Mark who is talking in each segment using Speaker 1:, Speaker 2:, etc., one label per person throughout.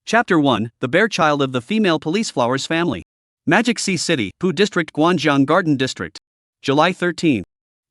Speaker 1: Chapter 1, The Bear Child of the Female Police Flowers Family. Magic Sea City, Pu District, Guanjiang Garden District. July 13.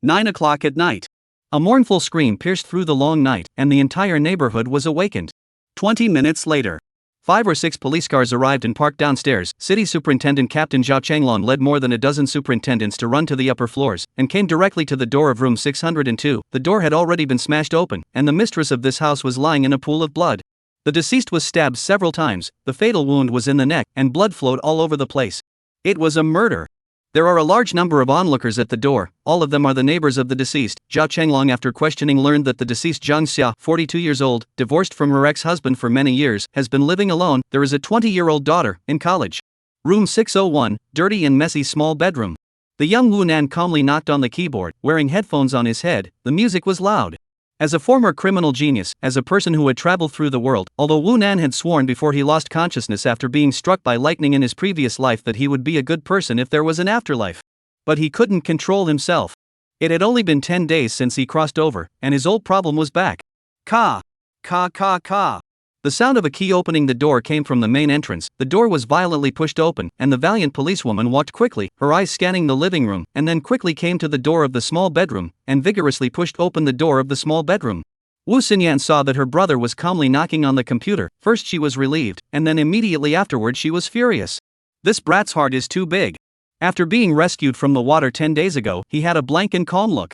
Speaker 1: 9 o'clock at night. A mournful scream pierced through the long night, and the entire neighborhood was awakened. 20 minutes later, 5 or 6 police cars arrived and parked downstairs. City Superintendent Captain Zhao Changlong led more than a dozen superintendents to run to the upper floors, and came directly to the door of room 602. The door had already been smashed open, and the mistress of this house was lying in a pool of blood. The deceased was stabbed several times, the fatal wound was in the neck, and blood flowed all over the place. It was a murder. There are a large number of onlookers at the door, all of them are the neighbors of the deceased. Zhao Changlong, after questioning, learned that the deceased Zhang Xia, 42 years old, divorced from her ex-husband for many years, has been living alone. There is a 20-year-old daughter, in college. Room 601, dirty and messy small bedroom. The young Wu Nan calmly knocked on the keyboard, wearing headphones on his head. The music was loud. As a former criminal genius, as a person who had traveled through the world, although Wu Nan had sworn before he lost consciousness after being struck by lightning in his previous life that he would be a good person if there was an afterlife. But he couldn't control himself. It had only been 10 days since he crossed over, and his old problem was back. Ka! Ka ka ka! The sound of a key opening the door came from the main entrance. The door was violently pushed open, and the valiant policewoman walked quickly, her eyes scanning the living room, and then quickly came to the door of the small bedroom, and vigorously pushed open the door of the small bedroom. Wu Xinyan saw that her brother was calmly knocking on the computer. First she was relieved, and then immediately afterward she was furious. This brat's heart is too big. After being rescued from the water 10 days ago, he had a blank and calm look.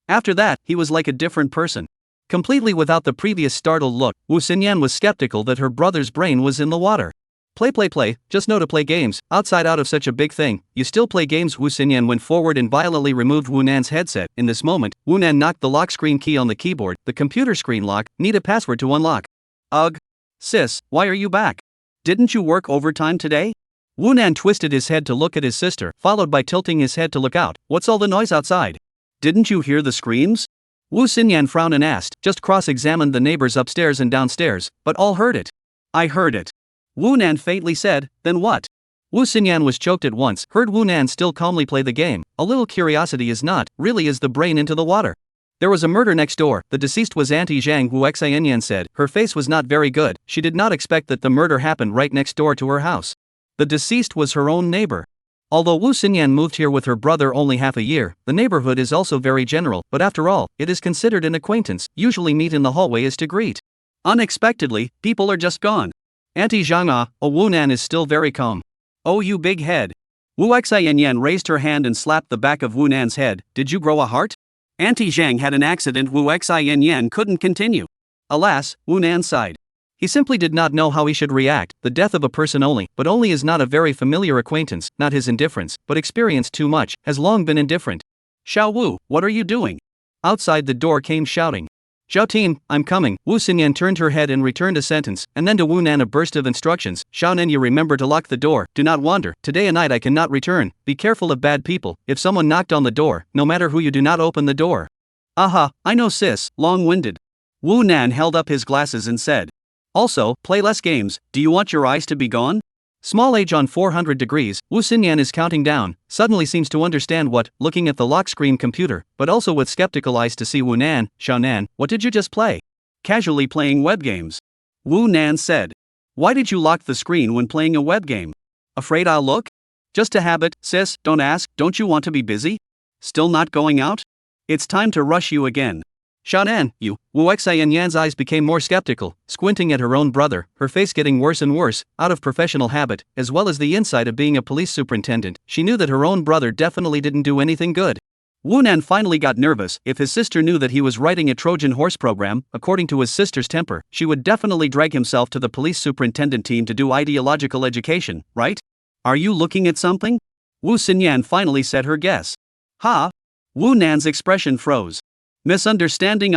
Speaker 1: After that, he was like a different person. Completely without the previous startled look, Wu Xinyan was skeptical that her brother's brain was in the water. Play, just know to play games, outside out of such a big thing, you still play games. Wu Xinyan went forward and violently removed Wu Nan's headset. In this moment, Wu Nan knocked the lock screen key on the keyboard, the computer screen lock, need a password to unlock. Ugh. Sis, why are you back? Didn't you work overtime today? Wu Nan twisted his head to look at his sister, followed by tilting his head to look out. What's all the noise outside? Didn't you hear the screams? Wu Xinyan frowned and asked, just cross-examined the neighbors upstairs and downstairs, but all heard it. I heard it. Wu Nan faintly said, then what? Wu Xinyan was choked at once, heard Wu Nan still calmly play the game. A little curiosity is not, really is the brain into the water. There was a murder next door. The deceased was Auntie Zhang, Wu Xianyan said. Her face was not very good. She did not expect that the murder happened right next door to her house. The deceased was her own neighbor. Although Wu Xinyan moved here with her brother only half a year, the neighborhood is also very general, but after all, it is considered an acquaintance, usually meet in the hallway is to greet. Unexpectedly, people are just gone. Auntie Zhang Wu Nan is still very calm. Oh you big head. Wu Xianyan raised her hand and slapped the back of Wu Nan's head. Did you grow a heart? Auntie Zhang had an accident. Wu Xianyan couldn't continue. Alas, Wu Nan sighed. He simply did not know how he should react. The death of a person only is not a very familiar acquaintance, not his indifference, but experienced too much, has long been indifferent. Xiao Wu, what are you doing? Outside the door came shouting. Zhao team, I'm coming. Wu Xinyan turned her head and returned a sentence, and then to Wu Nan a burst of instructions. Xiao Nan, you remember to lock the door, do not wander, today a night I cannot return, be careful of bad people, if someone knocked on the door, no matter who you do not open the door. Aha, I know sis, long-winded. Wu Nan held up his glasses and said. Also, play less games, do you want your eyes to be gone? Small age on 400 degrees, Wu Xinyan is counting down, suddenly seems to understand what, looking at the lock screen computer, but also with skeptical eyes to see Wu Nan. Xiao Nan, what did you just play? Casually playing web games. Wu Nan said. Why did you lock the screen when playing a web game? Afraid I'll look? Just a habit, sis, don't ask, don't you want to be busy? Still not going out? It's time to rush you again. Xiaonan, you. Wu Xianyan's eyes became more skeptical, squinting at her own brother, her face getting worse and worse, out of professional habit, as well as the insight of being a police superintendent. She knew that her own brother definitely didn't do anything good. Wu Nan finally got nervous. If his sister knew that he was writing a Trojan horse program, according to his sister's temper, she would definitely drag himself to the police superintendent team to do ideological education, right? Are you looking at something? Wu Xinyan finally said her guess. Ha! Wu Nan's expression froze. Misunderstanding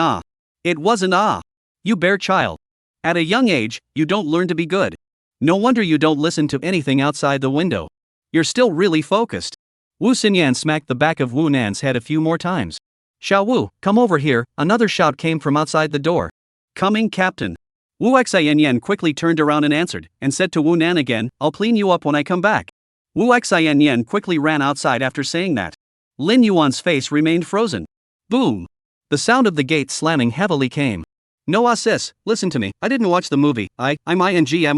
Speaker 1: It wasn't You bear child. At a young age, you don't learn to be good. No wonder you don't listen to anything outside the window. You're still really focused. Wu Xinyan smacked the back of Wu Nan's head a few more times. Xiao Wu, come over here, another shout came from outside the door. Coming, Captain. Wu Xianyan quickly turned around and answered, and said to Wu Nan again, I'll clean you up when I come back. Wu Xianyan quickly ran outside after saying that. Lin Yuan's face remained frozen. Boom! The sound of the gate slamming heavily came. No sis, listen to me, I didn't watch the movie, I'm I'm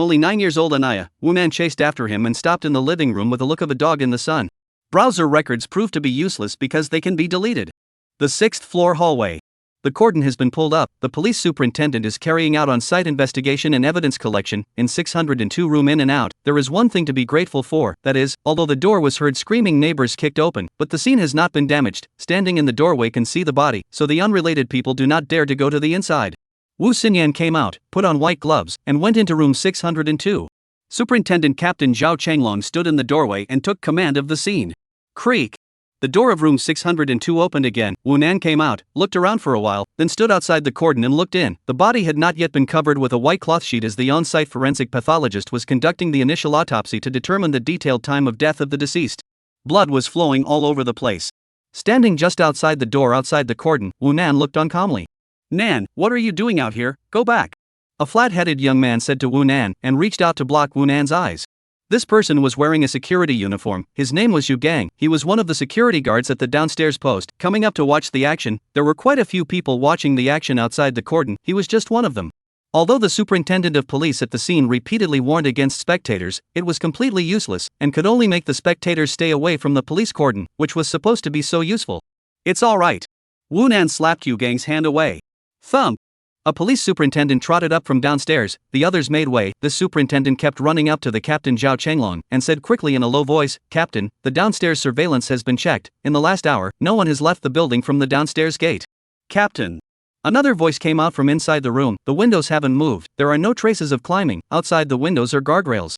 Speaker 1: only 9 years old. Anaya. Woonan chased after him and stopped in the living room with a look of a dog in the sun. Browser records prove to be useless because they can be deleted. The 6th floor hallway. The cordon has been pulled up. The police superintendent is carrying out on-site investigation and evidence collection in 602 room. In and out. There is one thing to be grateful for, that is, although the door was heard screaming, neighbors kicked open, but the scene has not been damaged. Standing in the doorway can see the body, so the unrelated people do not dare to go to the inside. Wu Xinyan came out, put on white gloves, and went into room 602. Superintendent Captain Zhao Changlong stood in the doorway and took command of the scene. Creak. The door of room 602 opened again. Wu Nan came out, looked around for a while, then stood outside the cordon and looked in. The body had not yet been covered with a white cloth sheet as the on-site forensic pathologist was conducting the initial autopsy to determine the detailed time of death of the deceased. Blood was flowing all over the place. Standing just outside the door outside the cordon, Wu Nan looked on calmly. Nan, what are you doing out here? Go back. A flat-headed young man said to Wu Nan and reached out to block Wu Nan's eyes. This person was wearing a security uniform. His name was Yu Gang. He was one of the security guards at the downstairs post, coming up to watch the action. There were quite a few people watching the action outside the cordon. He was just one of them. Although the superintendent of police at the scene repeatedly warned against spectators, it was completely useless and could only make the spectators stay away from the police cordon, which was supposed to be so useful. It's all right. Wu Nan slapped Yu Gang's hand away. Thump. A police superintendent trotted up from downstairs. The others made way. The superintendent kept running up to the Captain Zhao Changlong and said quickly in a low voice, Captain, the downstairs surveillance has been checked. In the last hour, no one has left the building from the downstairs gate. Captain. Another voice came out from inside the room. The windows haven't moved. There are no traces of climbing. Outside the windows are guardrails.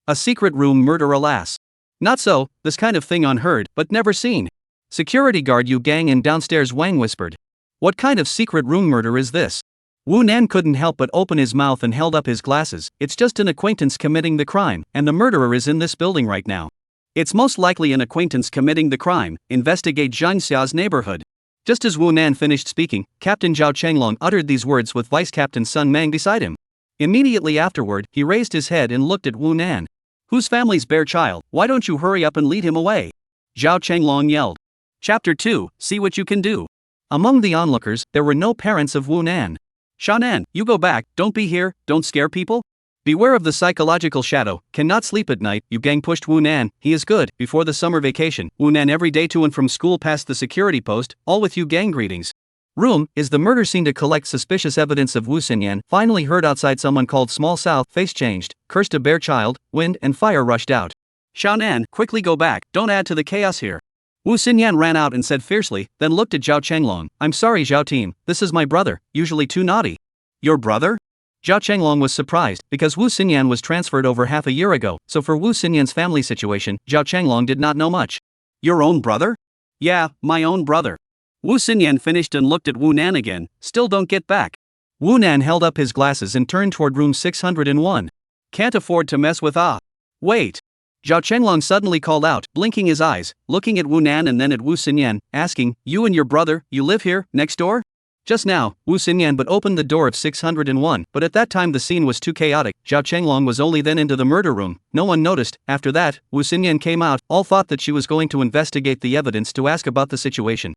Speaker 1: A secret room murder, alas. Not so, this kind of thing unheard, but never seen. Security guard Yu Gang and downstairs Wang whispered. What kind of secret room murder is this? Wu Nan couldn't help but open his mouth and held up his glasses. It's just an acquaintance committing the crime, and the murderer is in this building right now. It's most likely an acquaintance committing the crime. Investigate Zhang Xia's neighborhood. Just as Wu Nan finished speaking, Captain Zhao Changlong uttered these words with Vice Captain Sun Mang beside him. Immediately afterward, he raised his head and looked at Wu Nan. Whose family's bare child? Why don't you hurry up and lead him away? Zhao Changlong yelled. Chapter 2, See What You Can Do. Among the onlookers, there were no parents of Wu Nan. Shan'an, you go back, don't be here, don't scare people. Beware of the psychological shadow, cannot sleep at night. Yu Gang pushed Wu Nan, he is good. Before the summer vacation, Wu Nan every day to and from school past the security post, all with Yu Gang greetings. Room, is the murder scene to collect suspicious evidence of Wu Xinyan. Finally heard outside someone called Small South, face changed, cursed a bare child, wind and fire rushed out. Shan'an, quickly go back, don't add to the chaos here. Wu Xinyan ran out and said fiercely, then looked at Zhao Changlong. I'm sorry Zhao team, this is my brother, usually too naughty. Your brother? Zhao Changlong was surprised, because Wu Xinyan was transferred over half a year ago, so for Wu Xinyan's family situation, Zhao Changlong did not know much. Your own brother? Yeah, my own brother. Wu Xinyan finished and looked at Wu Nan again, still don't get back. Wu Nan held up his glasses and turned toward room 601. Can't afford to mess with Wait. Zhao Changlong suddenly called out, blinking his eyes, looking at Wu Nan and then at Wu Xinyan, asking, You and your brother, you live here, next door? Just now, Wu Xinyan but opened the door of 601, but at that time the scene was too chaotic. Zhao Changlong was only then into the murder room. No one noticed. After that, Wu Xinyan came out, all thought that she was going to investigate the evidence to ask about the situation.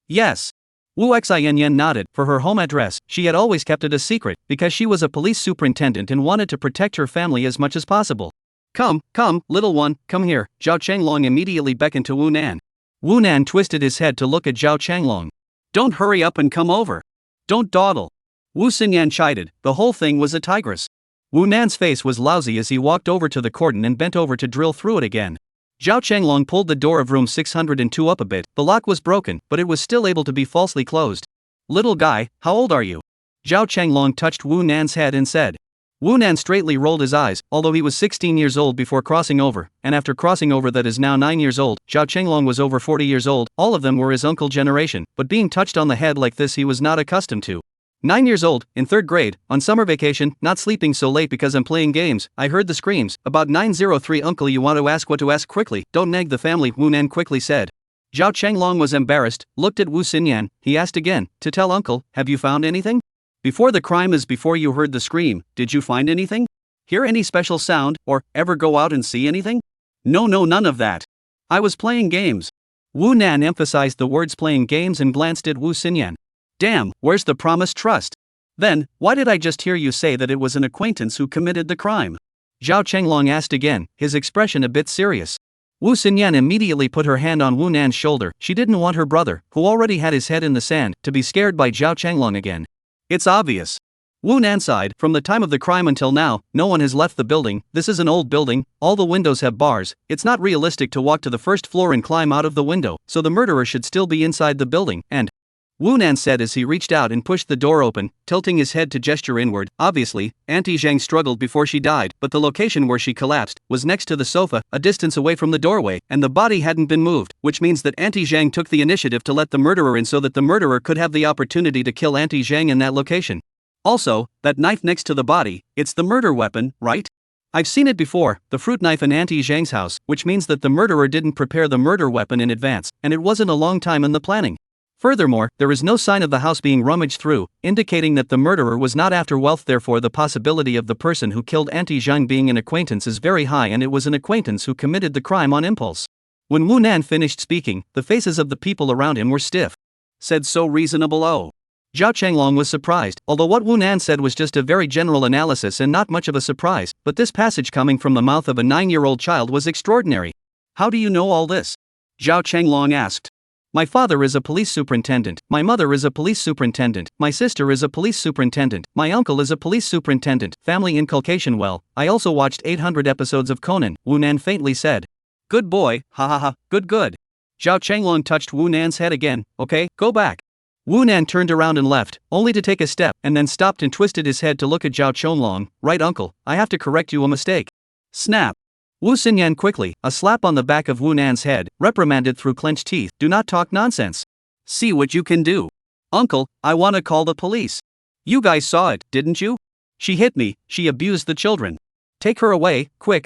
Speaker 1: Yes. Wu Xinyan nodded. For her home address, she had always kept it a secret, because she was a police superintendent and wanted to protect her family as much as possible. Come, little one, come here. Zhao Changlong immediately beckoned to Wu Nan. Wu Nan twisted his head to look at Zhao Changlong. Don't hurry up and come over. Don't dawdle. Wu Xinyan chided, the whole thing was a tigress. Wu Nan's face was lousy as he walked over to the cordon and bent over to drill through it again. Zhao Changlong pulled the door of room 602 up a bit. The lock was broken, but it was still able to be falsely closed. Little guy, how old are you? Zhao Changlong touched Wu Nan's head and said. Wu Nan straightly rolled his eyes, although he was 16 years old before crossing over, and after crossing over that is now 9 years old. Zhao Changlong was over 40 years old, all of them were his uncle generation, but being touched on the head like this he was not accustomed to. 9 years old, in 3rd grade, on summer vacation, not sleeping so late because I'm playing games, I heard the screams. About 903 uncle, you want to ask what to ask quickly, don't nag the family, Wu Nan quickly said. Zhao Changlong was embarrassed, looked at Wu Xinyan, he asked again, to tell uncle, have you found anything? Before the crime is before you heard the scream, did you find anything? Hear any special sound, or ever go out and see anything? No, none of that. I was playing games. Wu Nan emphasized the words playing games and glanced at Wu Xinyan. Damn, where's the promised trust? Then, why did I just hear you say that it was an acquaintance who committed the crime? Zhao Chenglong asked again, his expression a bit serious. Wu Xinyan immediately put her hand on Wu Nan's shoulder. She didn't want her brother, who already had his head in the sand, to be scared by Zhao Chenglong again. It's obvious. Wu Nan sighed. From the time of the crime until now, no one has left the building. This is an old building, all the windows have bars. It's not realistic to walk to the first floor and climb out of the window, so the murderer should still be inside the building, and Wu Nan said as he reached out and pushed the door open, tilting his head to gesture inward. Obviously, Auntie Zhang struggled before she died, but the location where she collapsed was next to the sofa, a distance away from the doorway, and the body hadn't been moved, which means that Auntie Zhang took the initiative to let the murderer in so that the murderer could have the opportunity to kill Auntie Zhang in that location. Also, that knife next to the body, it's the murder weapon, right? I've seen it before, the fruit knife in Auntie Zhang's house, which means that the murderer didn't prepare the murder weapon in advance, and it wasn't a long time in the planning. Furthermore, there is no sign of the house being rummaged through, indicating that the murderer was not after wealth. Therefore, the possibility of the person who killed Auntie Zhang being an acquaintance is very high, and it was an acquaintance who committed the crime on impulse. When Wu Nan finished speaking, the faces of the people around him were stiff. Said so reasonable. Oh. Zhao Chenglong was surprised, although what Wu Nan said was just a very general analysis and not much of a surprise, but this passage coming from the mouth of a 9-year-old child was extraordinary. How do you know all this? Zhao Chenglong asked. My father is a police superintendent, my mother is a police superintendent, my sister is a police superintendent, my uncle is a police superintendent. Family inculcation. Well, I also watched 800 episodes of Conan, Wu Nan faintly said. Good boy, ha ha ha, good. Zhao Chenglong touched Wu Nan's head again. Okay, go back. Wu Nan turned around and left, only to take a step, and then stopped and twisted his head to look at Zhao Chenglong. Right, uncle, I have to correct you, a mistake. Snap. Wu Xinyan quickly, a slap on the back of Wu Nan's head, reprimanded through clenched teeth. Do not talk nonsense. See what you can do. Uncle, I want to call the police. You guys saw it, didn't you? She hit me, she abused the children. Take her away, quick,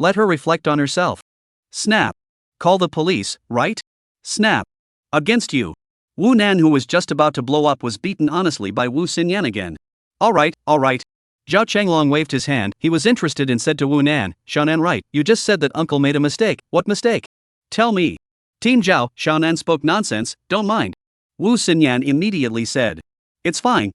Speaker 1: let her reflect on herself. Snap. Call the police, right? Snap. Against you. Wu Nan, who was just about to blow up, was beaten honestly by Wu Xinyan again. Alright. Zhao Chenglong waved his hand. He was interested and said to Wu Nan, Xiaonan, right, you just said that uncle made a mistake. What mistake? Tell me. Team Zhao. Xiaonan spoke nonsense, don't mind. Wu Xinyan immediately said. It's fine,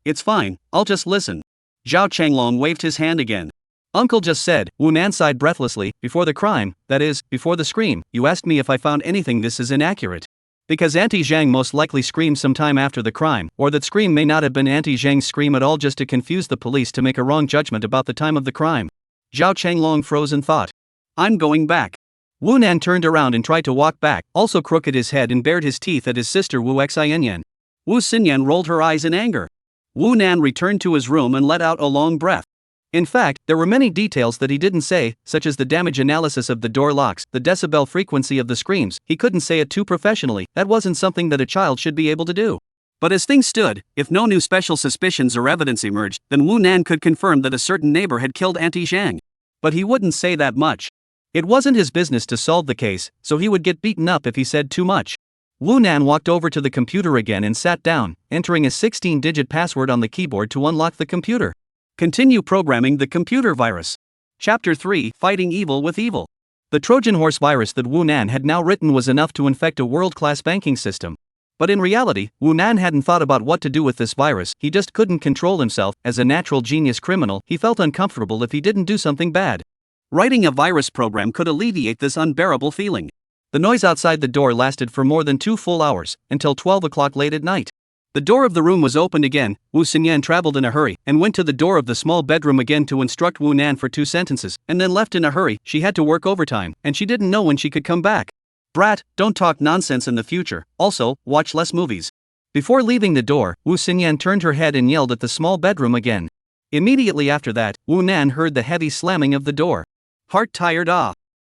Speaker 1: I'll just listen. Zhao Chenglong waved his hand again. Uncle just said, Wu Nan sighed breathlessly, before the crime, that is, before the scream, you asked me if I found anything. This is inaccurate. Because Auntie Zhang most likely screamed sometime after the crime, or that scream may not have been Auntie Zhang's scream at all, just to confuse the police to make a wrong judgment about the time of the crime. Zhao Chenglong froze in thought. I'm going back. Wu Nan turned around and tried to walk back, also crooked his head and bared his teeth at his sister Wu Xinyan. Wu Xinyan rolled her eyes in anger. Wu Nan returned to his room and let out a long breath. In fact, there were many details that he didn't say, such as the damage analysis of the door locks, the decibel frequency of the screams. He couldn't say it too professionally. That wasn't something that a child should be able to do. But as things stood, if no new special suspicions or evidence emerged, then Wu Nan could confirm that a certain neighbor had killed Auntie Zhang. But he wouldn't say that much. It wasn't his business to solve the case, so he would get beaten up if he said too much. Wu Nan walked over to the computer again and sat down, entering a 16-digit password on the keyboard to unlock the computer. Continue programming the computer virus. Chapter 3: Fighting Evil with Evil. The Trojan horse virus that Wu Nan had now written was enough to infect a world-class banking system. But in reality, Wu Nan hadn't thought about what to do with this virus. He just couldn't control himself. As a natural genius criminal, he felt uncomfortable if he didn't do something bad. Writing a virus program could alleviate this unbearable feeling. The noise outside the door lasted for more than 2 full hours, until 12 o'clock late at night. The door of the room was opened again. Wu Xinyan traveled in a hurry and went to the door of the small bedroom again to instruct Wu Nan for 2 sentences, and then left in a hurry. She had to work overtime, and she didn't know when she could come back. Brat, don't talk nonsense in the future. Also, watch less movies. Before leaving the door, Wu Xinyan turned her head and yelled at the small bedroom again. Immediately after that, Wu Nan heard the heavy slamming of the door. Heart tired.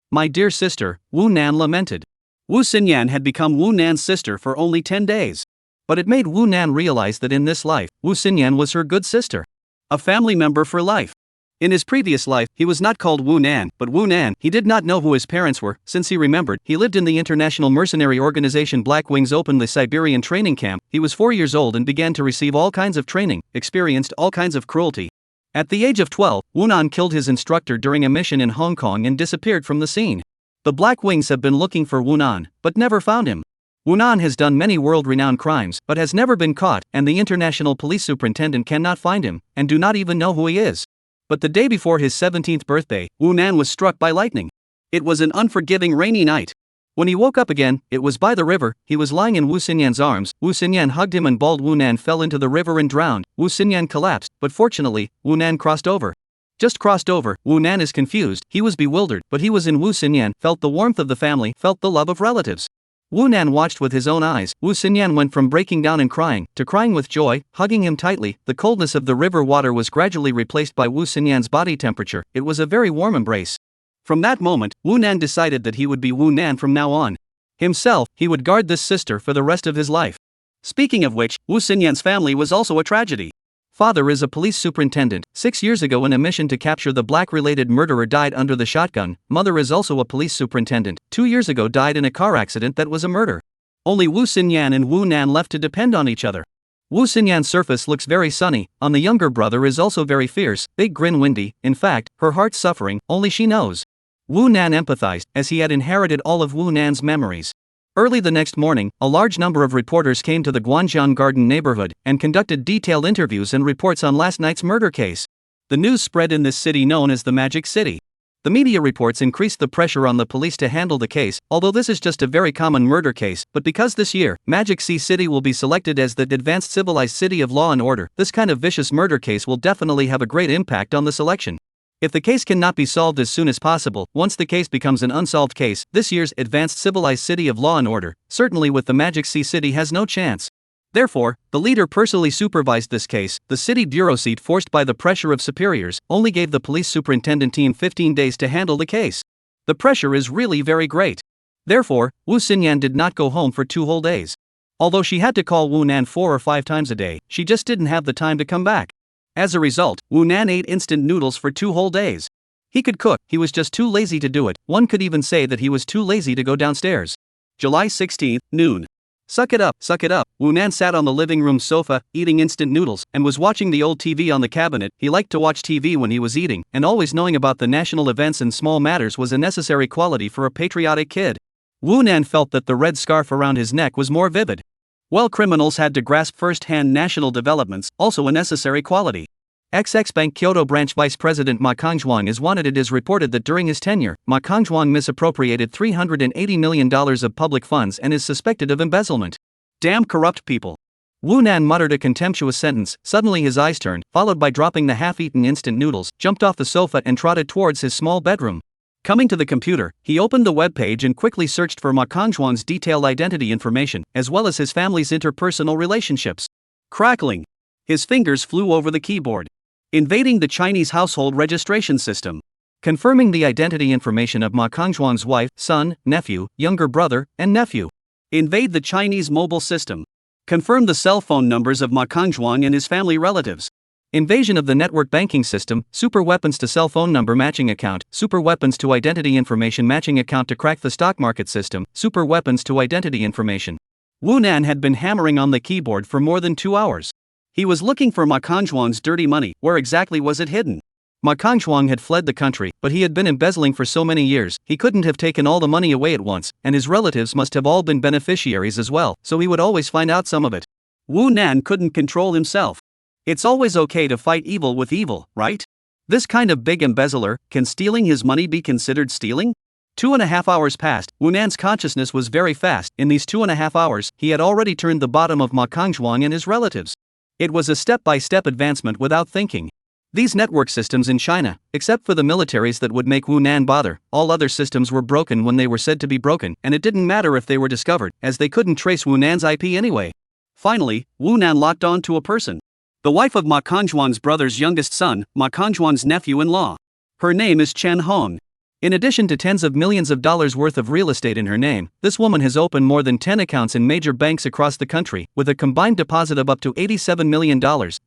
Speaker 1: My dear sister, Wu Nan lamented. Wu Xinyan had become Wu Nan's sister for only 10 days. But it made Wu Nan realize that in this life, Wu Xinyan was her good sister. A family member for life. In his previous life, he was not called Wu Nan, but Wu Nan. He did not know who his parents were, since he remembered, he lived in the international mercenary organization Black Wings openly Siberian training camp. He was 4 years old and began to receive all kinds of training, experienced all kinds of cruelty. At the age of 12, Wu Nan killed his instructor during a mission in Hong Kong and disappeared from the scene. The Black Wings have been looking for Wu Nan, but never found him. Wu Nan has done many world-renowned crimes but has never been caught, and the international police superintendent cannot find him, and do not even know who he is. But the day before his 17th birthday, Wu Nan was struck by lightning. It was an unforgiving rainy night. When he woke up again, it was by the river. He was lying in Wu Xinyan's arms. Wu Xinyan hugged him and bawled. Wu Nan fell into the river and drowned. Wu Xinyan collapsed, but fortunately, Wu Nan crossed over. Just crossed over. Wu Nan is confused. He was bewildered, but he was in Wu Xinyan, felt the warmth of the family, felt the love of relatives. Wu Nan watched with his own eyes. Wu Xinyan went from breaking down and crying, to crying with joy, hugging him tightly. The coldness of the river water was gradually replaced by Wu Xinyan's body temperature. It was a very warm embrace. From that moment, Wu Nan decided that he would be Wu Nan from now on. Himself, he would guard this sister for the rest of his life. Speaking of which, Wu Xinyan's family was also a tragedy. Father is a police superintendent. 6 years ago, in a mission to capture the black-related murderer, died under the shotgun. Mother is also a police superintendent. 2 years ago, died in a car accident that was a murder. Only Wu Xinyan and Wu Nan left to depend on each other. Wu Xinyan's surface looks very sunny. On the younger brother is also very fierce, big grin, windy. In fact, her heart's suffering, only she knows. Wu Nan empathized, as he had inherited all of Wu Nan's memories. Early the next morning, a large number of reporters came to the Guanzhong Garden neighborhood and conducted detailed interviews and reports on last night's murder case. The news spread in this city known as the Magic City. The media reports increased the pressure on the police to handle the case, although this is just a very common murder case. But because this year, Magic City will be selected as the advanced civilized city of law and order, this kind of vicious murder case will definitely have a great impact on the selection. If the case cannot be solved as soon as possible, once the case becomes an unsolved case, this year's advanced civilized city of law and order, certainly with the Magic City, has no chance. Therefore, the leader personally supervised this case. The city bureau seat, forced by the pressure of superiors, only gave the police superintendent team 15 days to handle the case. The pressure is really very great. Therefore, Wu Xinyan did not go home for 2 whole days. Although she had to call Wu Nan 4 or 5 times a day, she just didn't have the time to come back. As a result, Wu Nan ate instant noodles for 2 whole days. He could cook, he was just too lazy to do it. One could even say that he was too lazy to go downstairs. July 16, noon. Suck it up, suck it up. Wu Nan sat on the living room sofa, eating instant noodles, and was watching the old TV on the cabinet. He liked to watch TV when he was eating, and always knowing about the national events and small matters was a necessary quality for a patriotic kid. Wu Nan felt that the red scarf around his neck was more vivid. Well, criminals had to grasp first-hand national developments, also a necessary quality. XX Bank Kyoto branch vice president Ma Kongzhuang is wanted. It is reported that during his tenure, Ma Kongzhuang misappropriated $380 million of public funds and is suspected of embezzlement. Damn corrupt people. Wu Nan muttered a contemptuous sentence. Suddenly his eyes turned, followed by dropping the half-eaten instant noodles, jumped off the sofa and trotted towards his small bedroom. Coming to the computer, he opened the web page and quickly searched for Ma Kongzhuang's detailed identity information, as well as his family's interpersonal relationships. Crackling. His fingers flew over the keyboard. Invading the Chinese household registration system. Confirming the identity information of Ma Kongzhuang's wife, son, nephew, younger brother, and nephew. Invade the Chinese mobile system. Confirm the cell phone numbers of Ma Kongzhuang and his family relatives. Invasion of the network banking system, super weapons to cell phone number matching account, super weapons to identity information matching account to crack the stock market system, super weapons to identity information. Wu Nan had been hammering on the keyboard for more than 2 hours. He was looking for Ma Kongzhuang's dirty money. Where exactly was it hidden? Ma Kongzhuang had fled the country, but he had been embezzling for so many years, he couldn't have taken all the money away at once, and his relatives must have all been beneficiaries as well, so he would always find out some of it. Wu Nan couldn't control himself. It's always okay to fight evil with evil, right? This kind of big embezzler, can stealing his money be considered stealing? 2.5 hours passed. Wu Nan's consciousness was very fast. In these 2.5 hours, he had already turned the bottom of Ma Kongzhuang and his relatives. It was a step-by-step advancement without thinking. These network systems in China, except for the militaries that would make Wu Nan bother, all other systems were broken when they were said to be broken, and it didn't matter if they were discovered, as they couldn't trace Wu Nan's IP anyway. Finally, Wu Nan locked on to a person. The wife of Ma Kongzhuang's brother's youngest son, Ma Kongzhuang's nephew-in-law. Her name is Chen Hong. In addition to tens of millions of dollars worth of real estate in her name, this woman has opened more than 10 accounts in major banks across the country, with a combined deposit of up to $87 million,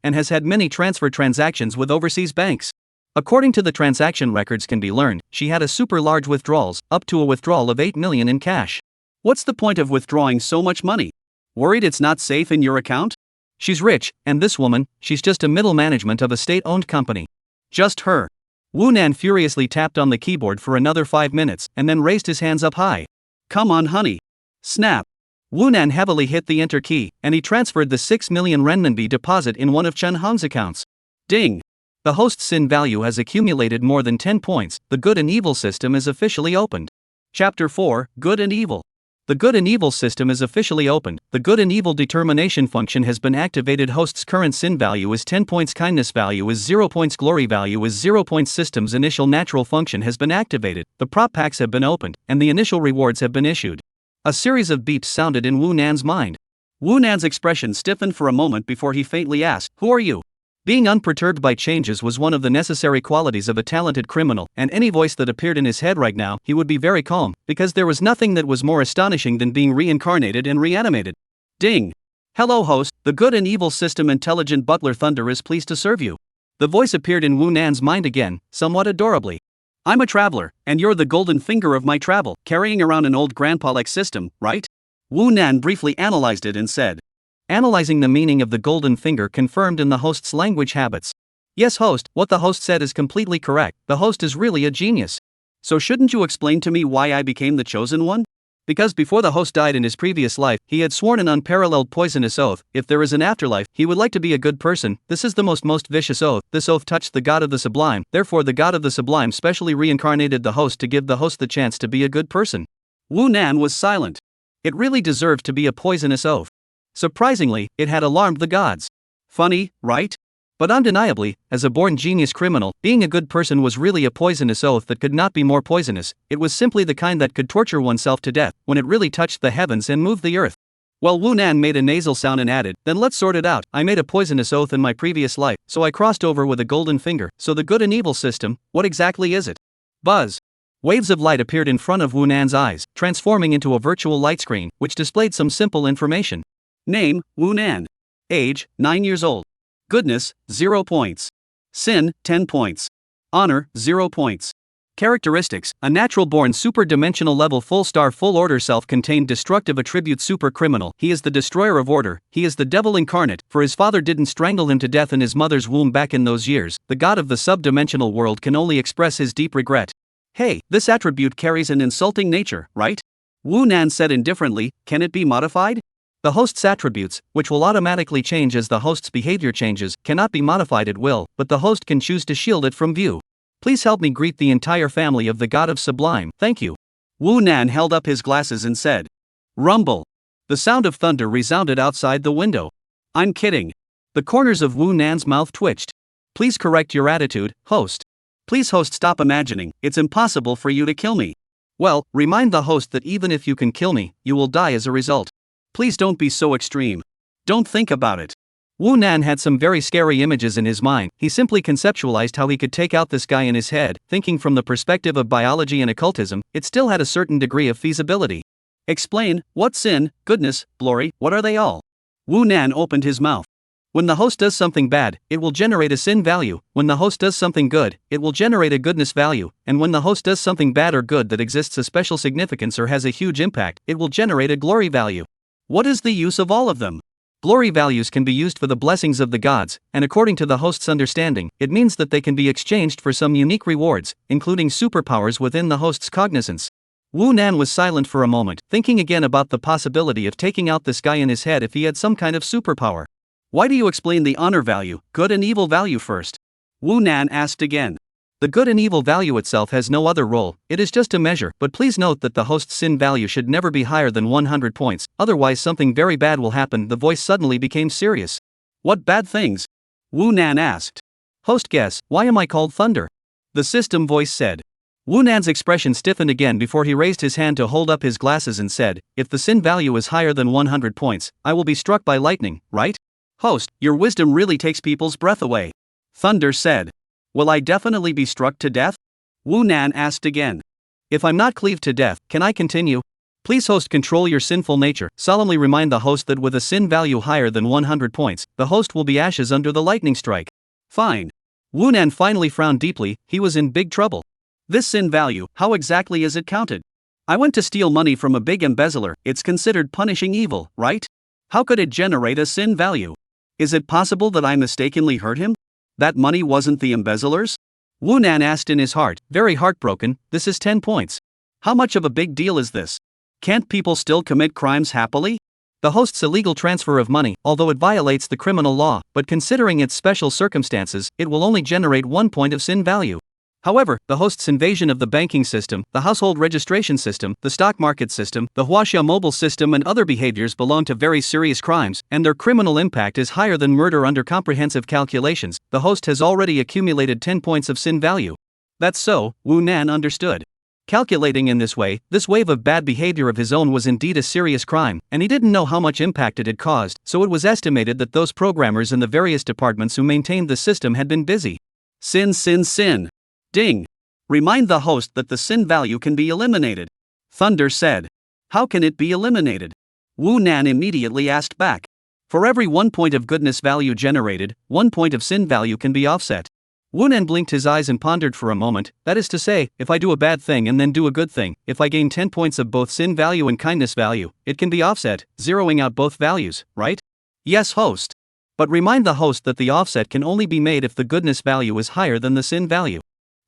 Speaker 1: and has had many transfer transactions with overseas banks. According to the transaction records can be learned, she had a super large withdrawals, up to a withdrawal of $8 million in cash. What's the point of withdrawing so much money? Worried it's not safe in your account? She's rich, and this woman, she's just a middle management of a state-owned company. Just her. Wu Nan furiously tapped on the keyboard for another 5 minutes, and then raised his hands up high. Come on, honey. Snap. Wu Nan heavily hit the enter key, and he transferred the 6 million renminbi deposit in one of Chen Hong's accounts. Ding! The host's sin value has accumulated more than 10 points. The good and evil system is officially opened. Chapter 4, Good and Evil. The good and evil system is officially opened. The good and evil determination function has been activated. Host's current sin value is 10 points. Kindness value is 0 points. Glory value is 0 points. System's initial natural function has been activated. The prop packs have been opened, and the initial rewards have been issued. A series of beeps sounded in Wu Nan's mind. Wu Nan's expression stiffened for a moment before he faintly asked, "Who are you?" Being unperturbed by changes was one of the necessary qualities of a talented criminal, and any voice that appeared in his head right now, he would be very calm, because there was nothing that was more astonishing than being reincarnated and reanimated. Ding! Hello host, the good and evil system intelligent butler Thunder is pleased to serve you. The voice appeared in Wu Nan's mind again, somewhat adorably. I'm a traveler, and you're the golden finger of my travel, carrying around an old grandpa-like system, right? Wu Nan briefly analyzed it and said. Analyzing the meaning of the golden finger confirmed in the host's language habits. Yes host, what the host said is completely correct. The host is really a genius. So shouldn't you explain to me why I became the chosen one? Because before the host died in his previous life, he had sworn an unparalleled poisonous oath. If there is an afterlife, he would like to be a good person. This is the most vicious oath. This oath touched the god of the sublime. Therefore the god of the sublime specially reincarnated the host to give the host the chance to be a good person. Wu Nan was silent. It really deserved to be a poisonous oath. Surprisingly, it had alarmed the gods. Funny, right? But undeniably, as a born genius criminal, being a good person was really a poisonous oath that could not be more poisonous. It was simply the kind that could torture oneself to death, when it really touched the heavens and moved the earth. Well, Wu Nan made a nasal sound and added, then let's sort it out. I made a poisonous oath in my previous life, so I crossed over with a golden finger. So the good and evil system, what exactly is it? Buzz. Waves of light appeared in front of Wu Nan's eyes, transforming into a virtual light screen, which displayed some simple information. Name, Wu Nan. Age, 9 years old. Goodness, 0 points. Sin, 10 points. Honor, 0 points. Characteristics, a natural-born super-dimensional level full-star full-order self-contained destructive attribute super criminal. He is the destroyer of order. He is the devil incarnate, for his father didn't strangle him to death in his mother's womb back in those years. The god of the sub-dimensional world can only express his deep regret. Hey, this attribute carries an insulting nature, right? Wu Nan said indifferently, can it be modified? The host's attributes, which will automatically change as the host's behavior changes, cannot be modified at will, but the host can choose to shield it from view. Please help me greet the entire family of the god of sublime, thank you. Wu Nan held up his glasses and said. Rumble. The sound of thunder resounded outside the window. I'm kidding. The corners of Wu Nan's mouth twitched. Please correct your attitude, host. Please host, stop imagining, it's impossible for you to kill me. Well, remind the host that even if you can kill me, you will die as a result. Please don't be so extreme. Don't think about it. Wu Nan had some very scary images in his mind. He simply conceptualized how he could take out this guy in his head. Thinking from the perspective of biology and occultism, it still had a certain degree of feasibility. Explain, what sin, goodness, glory, what are they all? Wu Nan opened his mouth. When the host does something bad, it will generate a sin value. When the host does something good, it will generate a goodness value. And when the host does something bad or good that exists a special significance or has a huge impact, it will generate a glory value. What is the use of all of them? Glory values can be used for the blessings of the gods, and according to the host's understanding, it means that they can be exchanged for some unique rewards, including superpowers within the host's cognizance. Wu Nan was silent for a moment, thinking again about the possibility of taking out this guy in his head if he had some kind of superpower. Why do you explain the honor value, good and evil value first? Wu Nan asked again. The good and evil value itself has no other role, it is just a measure, but please note that the host's sin value should never be higher than 100 points, otherwise something very bad will happen. The voice suddenly became serious. What bad things? Wu Nan asked. Host, guess, why am I called Thunder? The system voice said. Wu Nan's expression stiffened again before he raised his hand to hold up his glasses and said, if the sin value is higher than 100 points, I will be struck by lightning, right? Host, your wisdom really takes people's breath away. Thunder said. Will I definitely be struck to death? Wu Nan asked again. If I'm not cleaved to death, can I continue? Please host, control your sinful nature. Solemnly remind the host that with a sin value higher than 100 points, the host will be ashes under the lightning strike. Fine. Wu Nan finally frowned deeply, he was in big trouble. This sin value, how exactly is it counted? I went to steal money from a big embezzler, it's considered punishing evil, right? How could it generate a sin value? Is it possible that I mistakenly hurt him? That money wasn't the embezzler's? Wu Nan asked in his heart, very heartbroken, this is 10 points. How much of a big deal is this? Can't people still commit crimes happily? The host's illegal transfer of money, although it violates the criminal law, but considering its special circumstances, it will only generate 1 point of sin value. However, the host's invasion of the banking system, the household registration system, the stock market system, the Huaxia mobile system and other behaviors belong to very serious crimes, and their criminal impact is higher than murder under comprehensive calculations. The host has already accumulated 10 points of sin value. That's so, Wu Nan understood. Calculating in this way, this wave of bad behavior of his own was indeed a serious crime, and he didn't know how much impact it had caused, so it was estimated that those programmers in the various departments who maintained the system had been busy. Sin. Ding. Remind the host that the sin value can be eliminated. Thunder said. How can it be eliminated? Wu Nan immediately asked back. For every 1 point of goodness value generated, 1 point of sin value can be offset. Wu Nan blinked his eyes and pondered for a moment. That is to say, if I do a bad thing and then do a good thing, if I gain 10 points of both sin value and kindness value, it can be offset, zeroing out both values, right? Yes, host. But remind the host that the offset can only be made if the goodness value is higher than the sin value.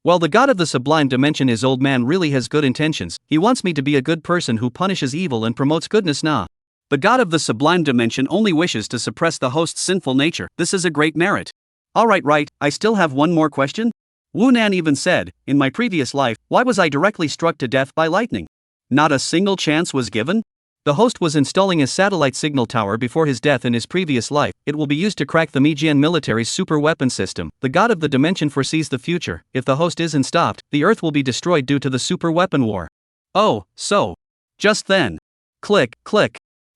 Speaker 1: Well, the god of the sublime dimension is old man really has good intentions. He wants me to be a good person who punishes evil and promotes goodness. Nah. The god of the sublime dimension only wishes to suppress the host's sinful nature. This is a great merit. Right, I still have one more question? Wu Nan even said, in my previous life, why was I directly struck to death by lightning? Not a single chance was given? The host was installing a satellite signal tower before his death in his previous life. It will be used to crack the Mijian military's super weapon system. The god of the dimension foresees the future. If the host isn't stopped, the earth will be destroyed due to the super weapon war. Oh, so. Just then. Click.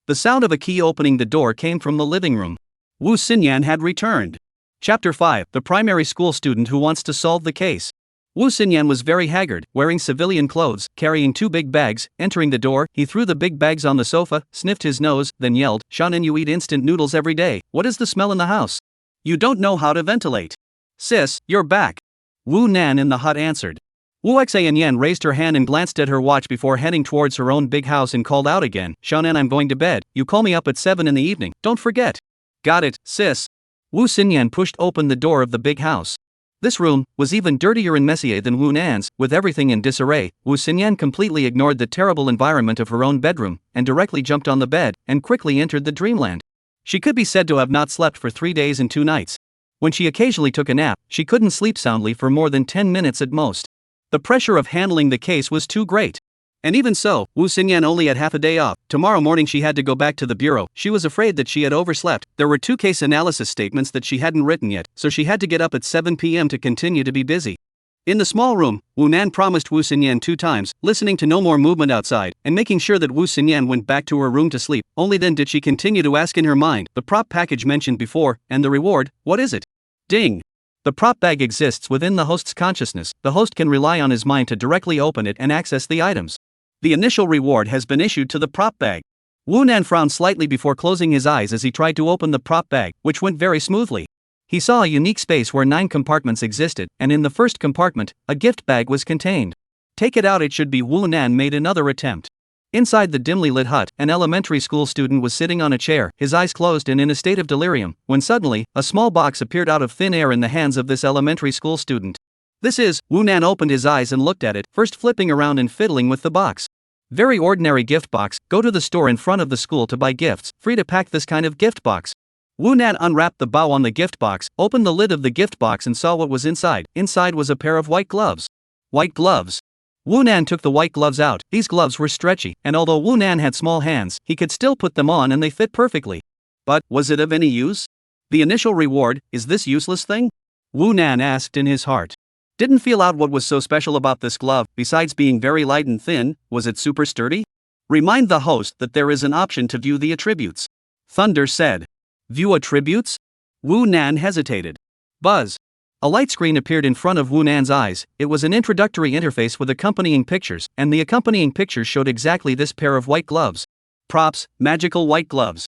Speaker 1: The sound of a key opening the door came from the living room. Wu Xinyan had returned. Chapter 5, The Primary School Student Who Wants to Solve the Case. Wu Xinyan was very haggard, wearing civilian clothes, carrying 2 big bags. Entering the door, he threw the big bags on the sofa, sniffed his nose, then yelled, "Shannon, you eat instant noodles every day. What is the smell in the house? You don't know how to ventilate. Sis, you're back." Wu Nan in the hut answered. Wu Xanyan raised her hand and glanced at her watch before heading towards her own big house and called out again, "Shannon, I'm going to bed. You call me up at 7 in the evening, don't forget." "Got it, sis." Wu Xinyan pushed open the door of the big house. This room was even dirtier and messier than Wu Nan's, with everything in disarray. Wu Xinyan completely ignored the terrible environment of her own bedroom, and directly jumped on the bed, and quickly entered the dreamland. She could be said to have not slept for 3 days and 2 nights. When she occasionally took a nap, she couldn't sleep soundly for more than 10 minutes at most. The pressure of handling the case was too great. And even so, Wu Xinyan only had half a day off. Tomorrow morning she had to go back to the bureau. She was afraid that she had overslept. There were 2 case analysis statements that she hadn't written yet, so she had to get up at 7 p.m. to continue to be busy. In the small room, Wu Nan promised Wu Xinyan 2 times, listening to no more movement outside, and making sure that Wu Xinyan went back to her room to sleep. Only then did she continue to ask in her mind, the prop package mentioned before, and the reward, what is it? Ding! The prop bag exists within the host's consciousness. The host can rely on his mind to directly open it and access the items. The initial reward has been issued to the prop bag. Wu Nan frowned slightly before closing his eyes as he tried to open the prop bag, which went very smoothly. He saw a unique space where 9 compartments existed, and in the first compartment, a gift bag was contained. Take it out, it should be. Wu Nan made another attempt. Inside the dimly lit hut, an elementary school student was sitting on a chair, his eyes closed and in a state of delirium, when suddenly, a small box appeared out of thin air in the hands of this elementary school student. This is, Wu Nan opened his eyes and looked at it, first flipping around and fiddling with the box. Very ordinary gift box. Go to the store in front of the school to buy gifts. Free to pack this kind of gift box. Wu Nan unwrapped the bow on the gift box, opened the lid of the gift box and saw what was inside. Inside was a pair of white gloves. White gloves. Wu Nan took the white gloves out. These gloves were stretchy, and although Wu Nan had small hands, he could still put them on and they fit perfectly. But, was it of any use? The initial reward, is this useless thing? Wu Nan asked in his heart. Didn't feel out what was so special about this glove. Besides being very light and thin, was it super sturdy? Remind the host that there is an option to view the attributes. Thunder said. View attributes? Wu Nan hesitated. Buzz. A light screen appeared in front of Wu Nan's eyes. It was an introductory interface with accompanying pictures, and the accompanying pictures showed exactly this pair of white gloves. Props, magical white gloves.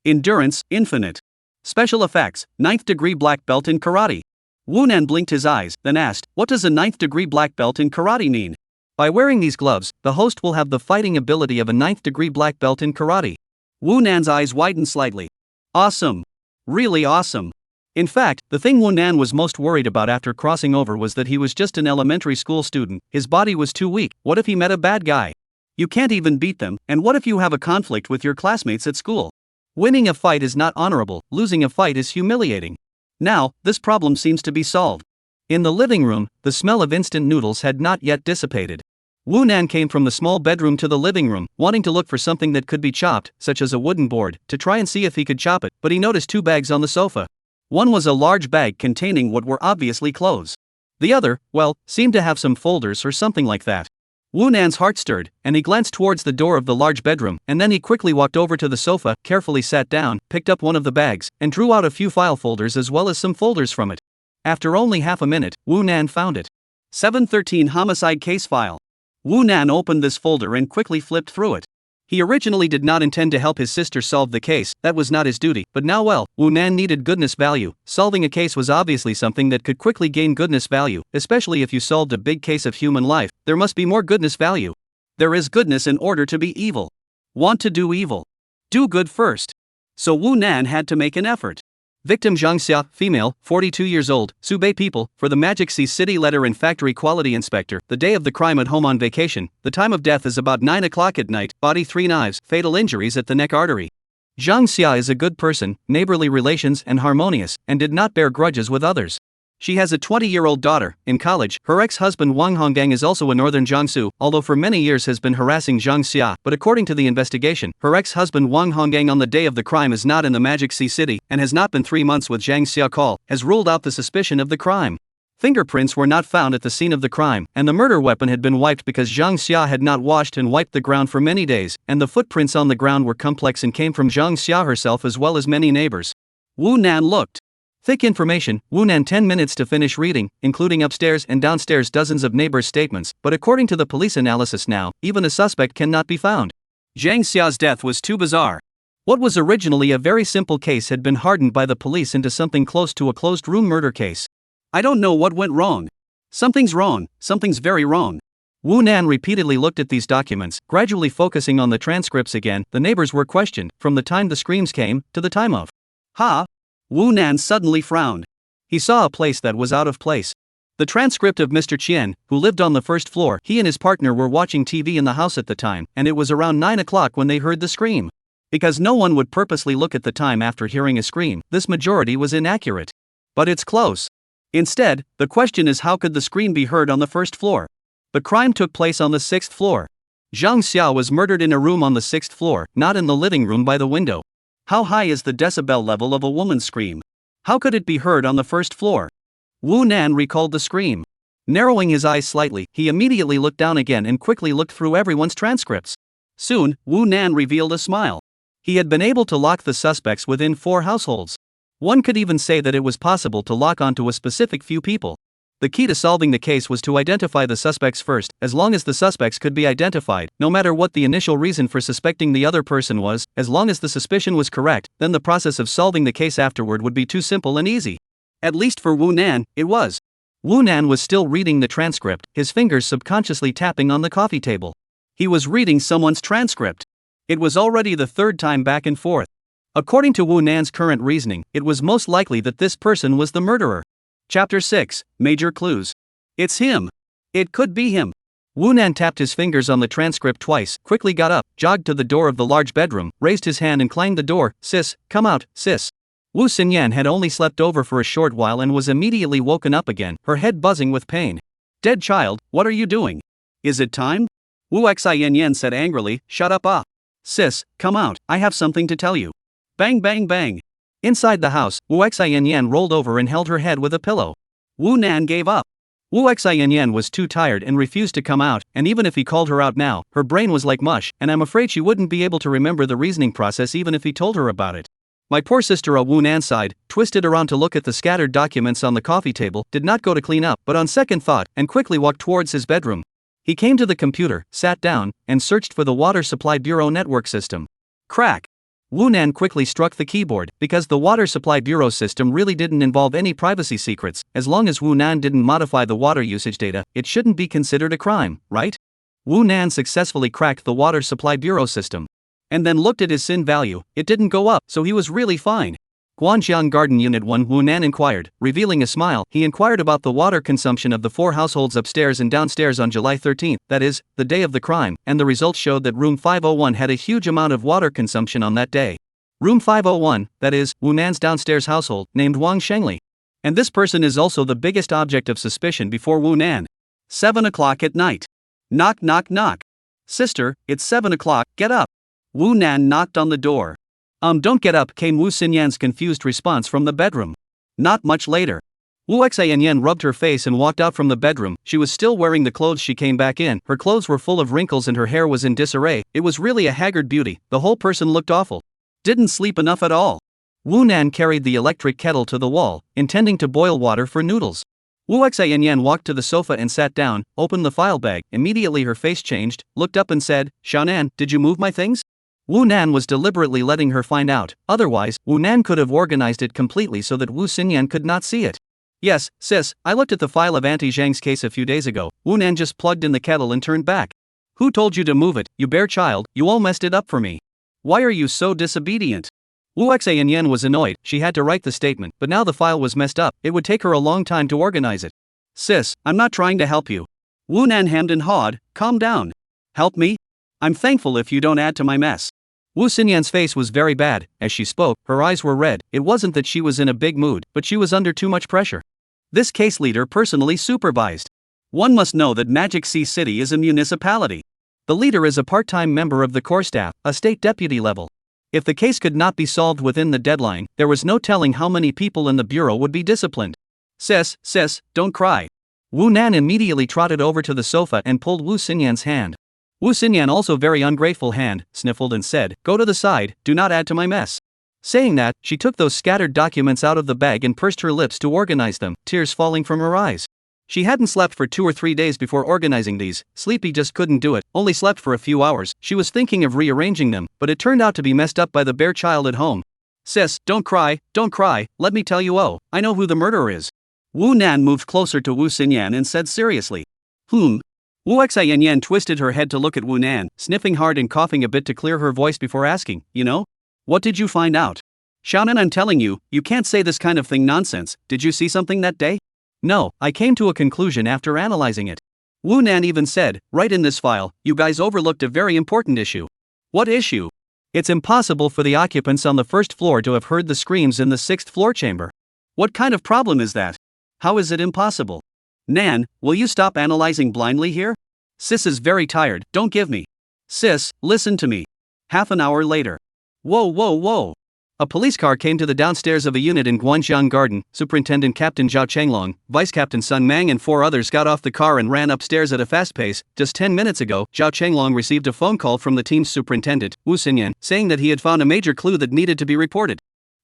Speaker 1: Endurance, infinite. Special effects, 9th degree black belt in karate. Wu Nan blinked his eyes, then asked, what does a 9th degree black belt in karate mean? By wearing these gloves, the host will have the fighting ability of a 9th degree black belt in karate. Wu Nan's eyes widened slightly. Awesome. Really awesome. In fact, the thing Wu Nan was most worried about after crossing over was that he was just an elementary school student. His body was too weak. What if he met a bad guy? You can't even beat them, and what if you have a conflict with your classmates at school? Winning a fight is not honorable, losing a fight is humiliating. Now, this problem seems to be solved. In the living room, the smell of instant noodles had not yet dissipated. Wu Nan came from the small bedroom to the living room, wanting to look for something that could be chopped, such as a wooden board, to try and see if he could chop it, but he noticed two bags on the sofa. One was a large bag containing what were obviously clothes. The other, well, seemed to have some folders or something like that. Wu Nan's heart stirred, and he glanced towards the door of the large bedroom, and then he quickly walked over to the sofa, carefully sat down, picked up one of the bags, and drew out a few file folders as well as some folders from it. After only half a minute, Wu Nan found it. 713 Homicide Case File. Wu Nan opened this folder and quickly flipped through it. He originally did not intend to help his sister solve the case, that was not his duty, but now Wu Nan needed goodness value. Solving a case was obviously something that could quickly gain goodness value, especially if you solved a big case of human life. There must be more goodness value. There is goodness in order to be evil. Want to do evil? Do good first. So Wu Nan had to make an effort. Victim Zhang Xia, female, 42 years old, Subei people, for the Magic Sea City letter and factory quality inspector, the day of the crime at home on vacation, the time of death is about 9 o'clock at night, body 3 knives, fatal injuries at the neck artery. Zhang Xia is a good person, neighborly relations and harmonious, and did not bear grudges with others. She has a 20-year-old daughter, in college. Her ex-husband Wang Honggang is also a northern Jiangsu, although for many years has been harassing Zhang Xia, but according to the investigation, her ex-husband Wang Honggang on the day of the crime is not in the Magic Sea City, and has not been 3 months with Zhang Xia has ruled out the suspicion of the crime. Fingerprints were not found at the scene of the crime, and the murder weapon had been wiped because Zhang Xia had not washed and wiped the ground for many days, and the footprints on the ground were complex and came from Zhang Xia herself as well as many neighbors. Wu Nan looked. Thick information, Wu Nan 10 minutes to finish reading, including upstairs and downstairs dozens of neighbors' statements, but according to the police analysis now, even a suspect cannot be found. Zhang Xia's death was too bizarre. What was originally a very simple case had been hardened by the police into something close to a closed-room murder case. I don't know what went wrong. Something's wrong, something's very wrong. Wu Nan repeatedly looked at these documents, gradually focusing on the transcripts again. The neighbors were questioned, from the time the screams came, to the time of. Wu Nan suddenly frowned. He saw a place that was out of place. The transcript of Mr. Qian, who lived on the first floor. He and his partner were watching TV in the house at the time, and it was around 9 o'clock when they heard the scream. Because no one would purposely look at the time after hearing a scream, this majority was inaccurate. But it's close. Instead, the question is, how could the scream be heard on the first floor? The crime took place on the 6th floor. Zhang Xia was murdered in a room on the 6th floor, not in the living room by the window. How high is the decibel level of a woman's scream? How could it be heard on the first floor? Wu Nan recalled the scream. Narrowing his eyes slightly, he immediately looked down again and quickly looked through everyone's transcripts. Soon, Wu Nan revealed a smile. He had been able to lock the suspects within 4 households. One could even say that it was possible to lock onto a specific few people. The key to solving the case was to identify the suspects first. As long as the suspects could be identified, no matter what the initial reason for suspecting the other person was, as long as the suspicion was correct, then the process of solving the case afterward would be too simple and easy. At least for Wu Nan, it was. Wu Nan was still reading the transcript, his fingers subconsciously tapping on the coffee table. He was reading someone's transcript. It was already the 3rd time back and forth. According to Wu Nan's current reasoning, it was most likely that this person was the murderer. Chapter 6, Major Clues. It's him. It could be him. Wu Nan tapped his fingers on the transcript twice, quickly got up, jogged to the door of the large bedroom, raised his hand and clanged the door. Sis, come out, sis. Wu Xinyan had only slept over for a short while and was immediately woken up again, her head buzzing with pain. Dead child, what are you doing? Is it time? Wu Xianyan said angrily, shut up Sis, come out, I have something to tell you. Bang bang bang. Inside the house, Wu Xianyan rolled over and held her head with a pillow. Wu Nan gave up. Wu Xianyan was too tired and refused to come out, and even if he called her out now, her brain was like mush, and I'm afraid she wouldn't be able to remember the reasoning process even if he told her about it. My poor sister, Wu Nan sighed, twisted around to look at the scattered documents on the coffee table, did not go to clean up, but on second thought, and quickly walked towards his bedroom. He came to the computer, sat down, and searched for the Water Supply Bureau network system. Crack! Wu Nan quickly struck the keyboard, because the Water Supply Bureau system really didn't involve any privacy secrets. As long as Wu Nan didn't modify the water usage data, it shouldn't be considered a crime, right? Wu Nan successfully cracked the Water Supply Bureau system. And then looked at his SIN value, it didn't go up, so he was really fine. Guangjiang Garden Unit 1. Wu Nan inquired, revealing a smile. He inquired about the water consumption of the 4 households upstairs and downstairs on July 13, that is, the day of the crime, and the results showed that room 501 had a huge amount of water consumption on that day. Room 501, that is, Wu Nan's downstairs household, named Wang Shengli. And this person is also the biggest object of suspicion before Wu Nan. 7 o'clock at night. Knock knock knock. Sister, it's 7 o'clock, get up. Wu Nan knocked on the door. Don't get up, came Wu Xinyan's confused response from the bedroom. Not much later. Wu Xinyan rubbed her face and walked out from the bedroom. She was still wearing the clothes she came back in. Her clothes were full of wrinkles and her hair was in disarray. It was really a haggard beauty. The whole person looked awful. Didn't sleep enough at all. Wu Nan carried the electric kettle to the wall, intending to boil water for noodles. Wu Xinyan walked to the sofa and sat down, opened the file bag. Immediately her face changed, looked up and said, Xiaonan, did you move my things? Wu Nan was deliberately letting her find out, otherwise, Wu Nan could have organized it completely so that Wu Xinyan could not see it. Yes, sis, I looked at the file of Auntie Zhang's case a few days ago. Wu Nan just plugged in the kettle and turned back. Who told you to move it, you bare child? You all messed it up for me. Why are you so disobedient? Wu Xinyan was annoyed. She had to write the statement, but now the file was messed up. It would take her a long time to organize it. Sis, I'm not trying to help you. Wu Nan hemmed and hawed. Calm down. Help me? I'm thankful if you don't add to my mess. Wu Xinyan's face was very bad. As she spoke, her eyes were red. It wasn't that she was in a big mood, but she was under too much pressure. This case leader personally supervised. One must know that Magic Sea City is a municipality. The leader is a part-time member of the core staff, a state deputy level. If the case could not be solved within the deadline, there was no telling how many people in the bureau would be disciplined. Sis, don't cry. Wu Nan immediately trotted over to the sofa and pulled Wu Xinyan's hand. Wu Xinyan, also very ungrateful hand, sniffled and said, Go to the side, do not add to my mess. Saying that, she took those scattered documents out of the bag and pursed her lips to organize them, tears falling from her eyes. She hadn't slept for 2 or 3 days before organizing these. Sleepy just couldn't do it, only slept for a few hours. She was thinking of rearranging them, but it turned out to be messed up by the bare child at home. Sis, don't cry, let me tell you, I know who the murderer is. Wu Nan moved closer to Wu Xinyan and said seriously. Wu Xinyan twisted her head to look at Wu Nan, sniffing hard and coughing a bit to clear her voice before asking, You know? What did you find out? Xiaonan, I'm telling you, you can't say this kind of thing nonsense. Did you see something that day? No, I came to a conclusion after analyzing it. Wu Nan even said, right in this file, you guys overlooked a very important issue. What issue? It's impossible for the occupants on the first floor to have heard the screams in the 6th floor chamber. What kind of problem is that? How is it impossible? Nan, will you stop analyzing blindly here? Sis is very tired, don't give me. Sis, listen to me. Half an hour later. Whoa. A police car came to the downstairs of a unit in Guangjiang Garden. Superintendent Captain Zhao Chenglong, Vice Captain Sun Mang and 4 others got off the car and ran upstairs at a fast pace. Just 10 minutes ago, Zhao Chenglong received a phone call from the team's superintendent, Wu Xinyan, saying that he had found a major clue that needed to be reported.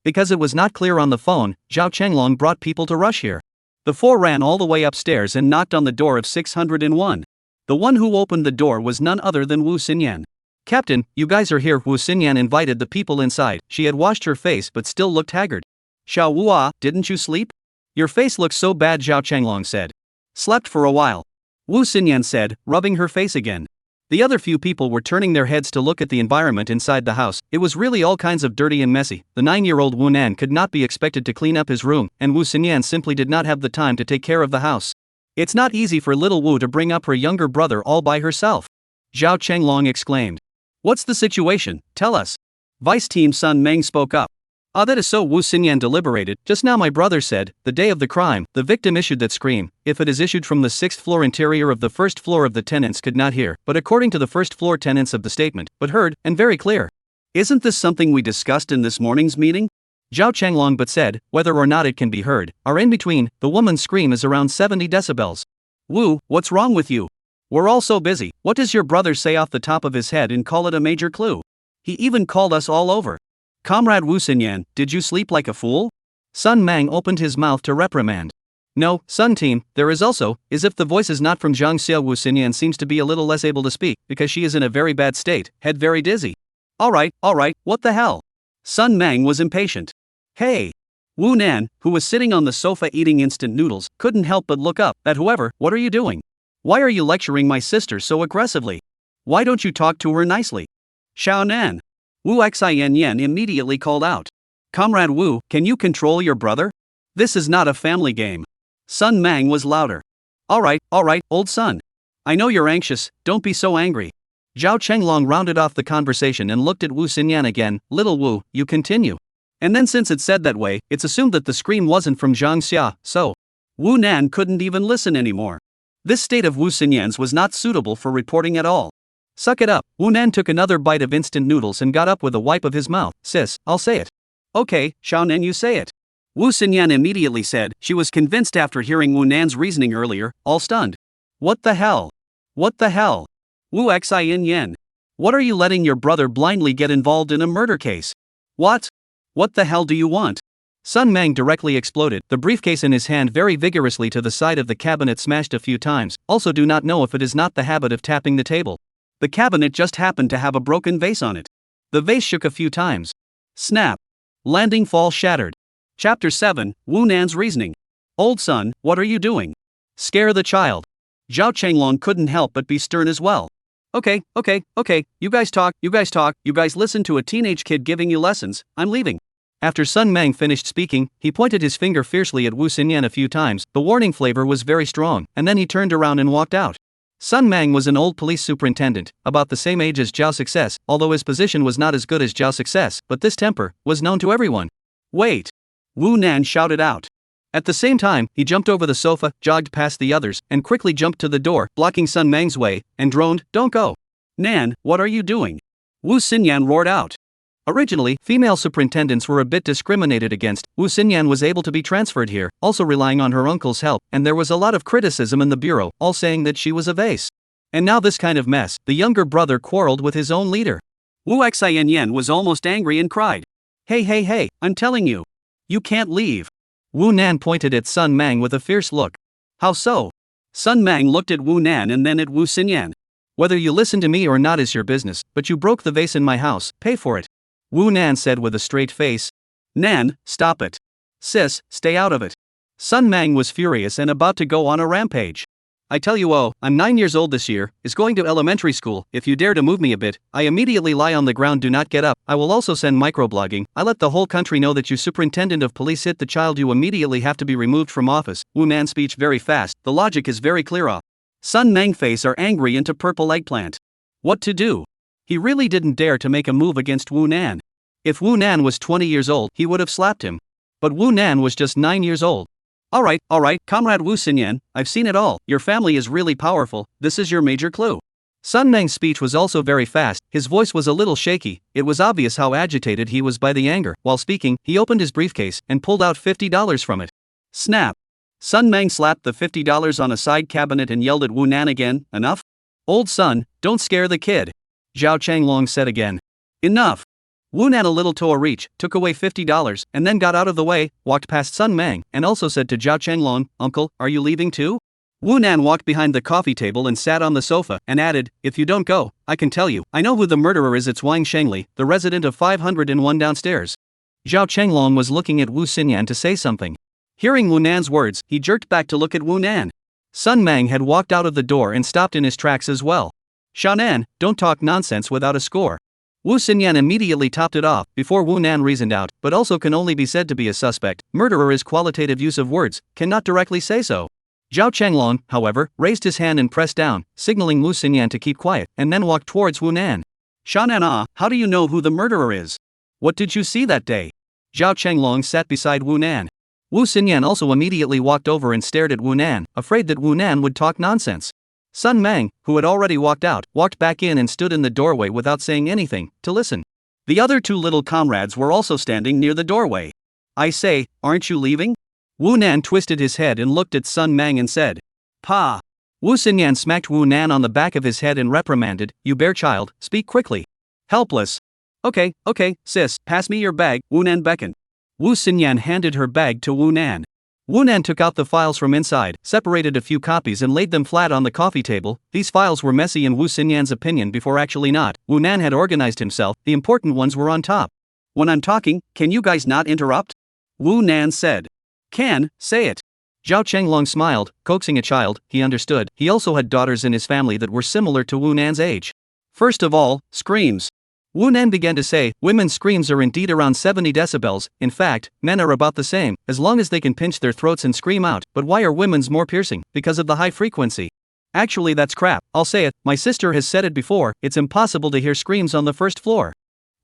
Speaker 1: Because it was not clear on the phone, Zhao Chenglong brought people to rush here. The 4 ran all the way upstairs and knocked on the door of 601. The one who opened the door was none other than Wu Xinyan. Captain, you guys are here. Wu Xinyan invited the people inside. She had washed her face but still looked haggard. Xiao Wua, didn't you sleep? Your face looks so bad, Zhao Chenglong said. Slept for a while. Wu Xinyan said, rubbing her face again. The other few people were turning their heads to look at the environment inside the house. It was really all kinds of dirty and messy. The 9-year-old Wu Nan could not be expected to clean up his room, and Wu Xinyan simply did not have the time to take care of the house. It's not easy for little Wu to bring up her younger brother all by herself. Zhao Chenglong exclaimed. What's the situation? Tell us. Vice Team Sun Meng spoke up. That is so. Wu Xinyan deliberated. Just now my brother said, the day of the crime, the victim issued that scream. If it is issued from the 6th floor interior of the 1st floor of the tenants could not hear, but according to the 1st floor tenants of the statement, but heard, and very clear. Isn't this something we discussed in this morning's meeting? Zhao Chenglong but said, whether or not it can be heard, are in between. The woman's scream is around 70 decibels. Wu, what's wrong with you? We're all so busy. What does your brother say off the top of his head and call it a major clue? He even called us all over. Comrade Wu Xinyan, did you sleep like a fool? Sun Mang opened his mouth to reprimand. No, Sun Team, there is also, as if the voice is not from Zhang Xia. Wu Xinyan seems to be a little less able to speak, because she is in a very bad state, head very dizzy. Alright, what the hell? Sun Mang was impatient. Hey! Wu Nan, who was sitting on the sofa eating instant noodles, couldn't help but look up at whoever. What are you doing? Why are you lecturing my sister so aggressively? Why don't you talk to her nicely? Xiaonan. Wu Xinyan immediately called out. Comrade Wu, can you control your brother? This is not a family game. Sun Mang was louder. Alright, old son. I know you're anxious, don't be so angry. Zhao Chenglong rounded off the conversation and looked at Wu Xinyan again. Little Wu, you continue. And then since it said that way, it's assumed that the scream wasn't from Zhang Xia, so Wu Nan couldn't even listen anymore. This state of Wu Xinyan's was not suitable for reporting at all. Suck it up. Wu Nan took another bite of instant noodles and got up with a wipe of his mouth. Sis, I'll say it. Okay, Xiao Nan, you say it. Wu Xinyan immediately said. She was convinced after hearing Wu Nan's reasoning earlier, all stunned. What the hell? What the hell? Wu Xin Yen. What are you letting your brother blindly get involved in a murder case? What? What the hell do you want? Sun Mang directly exploded, the briefcase in his hand very vigorously to the side of the cabinet smashed a few times. Also do not know if it is not the habit of tapping the table. The cabinet just happened to have a broken vase on it. The vase shook a few times. Snap. Landing fall shattered. Chapter 7, Wu Nan's reasoning. Old son, what are you doing? Scare the child. Zhao Chenglong couldn't help but be stern as well. Okay, you guys talk, you guys listen to a teenage kid giving you lessons, I'm leaving. After Sun Mang finished speaking, he pointed his finger fiercely at Wu Xinyan a few times. The warning flavor was very strong, and then he turned around and walked out. Sun Mang was an old police superintendent, about the same age as Zhao Success, although his position was not as good as Zhao Success, but this temper was known to everyone. Wait! Wu Nan shouted out. At the same time, he jumped over the sofa, jogged past the others, and quickly jumped to the door, blocking Sun Mang's way, and droned, "Don't go! Nan, what are you doing?" Wu Xinyan roared out. Originally, female superintendents were a bit discriminated against. Wu Xinyan was able to be transferred here, also relying on her uncle's help, and there was a lot of criticism in the bureau, all saying that she was a vase. And now this kind of mess. The younger brother quarreled with his own leader. Wu Xin was almost angry and cried. Hey, I'm telling you. You can't leave. Wu Nan pointed at Sun Mang with a fierce look. How so? Sun Mang looked at Wu Nan and then at Wu Xinyan. Whether you listen to me or not is your business, but you broke the vase in my house, pay for it. Wu Nan said with a straight face. Nan, stop it. Sis, stay out of it. Sun Mang was furious and about to go on a rampage. I tell you, I'm 9 years old this year, is going to elementary school. If you dare to move me a bit, I immediately lie on the ground, do not get up. I will also send microblogging. I let the whole country know that you superintendent of police hit the child, you immediately have to be removed from office. Wu Nan's speech very fast, the logic is very clear off. Sun Mang face are angry into purple eggplant. What to do? He really didn't dare to make a move against Wu Nan. If Wu Nan was 20 years old, he would have slapped him. But Wu Nan was just 9 years old. Alright, Comrade Wu Xinyan, I've seen it all. Your family is really powerful, this is your major clue. Sun Mang's speech was also very fast, his voice was a little shaky, it was obvious how agitated he was by the anger. While speaking, he opened his briefcase and pulled out $50 from it. Snap! Sun Mang slapped the $50 on a side cabinet and yelled at Wu Nan again, enough? Old son, don't scare the kid. Zhao Chenglong said again. Enough! Wu Nan a little to a reach, took away $50, and then got out of the way, walked past Sun Mang, and also said to Zhao Chenglong, Uncle, are you leaving too? Wu Nan walked behind the coffee table and sat on the sofa, and added, if you don't go, I can tell you, I know who the murderer is, it's Wang Shengli, the resident of 501 downstairs. Zhao Chenglong was looking at Wu Xinyan to say something. Hearing Wu Nan's words, he jerked back to look at Wu Nan. Sun Mang had walked out of the door and stopped in his tracks as well. Shanan, don't talk nonsense without a score. Wu Xinyan immediately topped it off, before Wu Nan reasoned out, but also can only be said to be a suspect. Murderer is qualitative use of words, cannot directly say so. Zhao Chenglong, however, raised his hand and pressed down, signaling Wu Xinyan to keep quiet, and then walked towards Wu Nan. Shanan, how do you know who the murderer is? What did you see that day? Zhao Chenglong sat beside Wu Nan. Wu Xinyan also immediately walked over and stared at Wu Nan, afraid that Wu Nan would talk nonsense. Sun Mang, who had already walked out, walked back in and stood in the doorway without saying anything, to listen. The other two little comrades were also standing near the doorway. I say, aren't you leaving? Wu Nan twisted his head and looked at Sun Mang and said. Pa! Wu Xinyan smacked Wu Nan on the back of his head and reprimanded, you bear child, speak quickly. Helpless. Okay, sis, pass me your bag, Wu Nan beckoned. Wu Xinyan handed her bag to Wu Nan. Wu Nan took out the files from inside, separated a few copies and laid them flat on the coffee table. These files were messy in Wu Xinyan's opinion before actually not. Wu Nan had organized himself, the important ones were on top. When I'm talking, can you guys not interrupt? Wu Nan said. Can, say it. Zhao Chenglong smiled, coaxing a child, he understood. He also had daughters in his family that were similar to Wu Nan's age. First of all, screams. Wu Nan began to say, women's screams are indeed around 70 decibels, in fact, men are about the same, as long as they can pinch their throats and scream out, but why are women's more piercing? Because of the high frequency. Actually that's crap, I'll say it, my sister has said it before, it's impossible to hear screams on the first floor.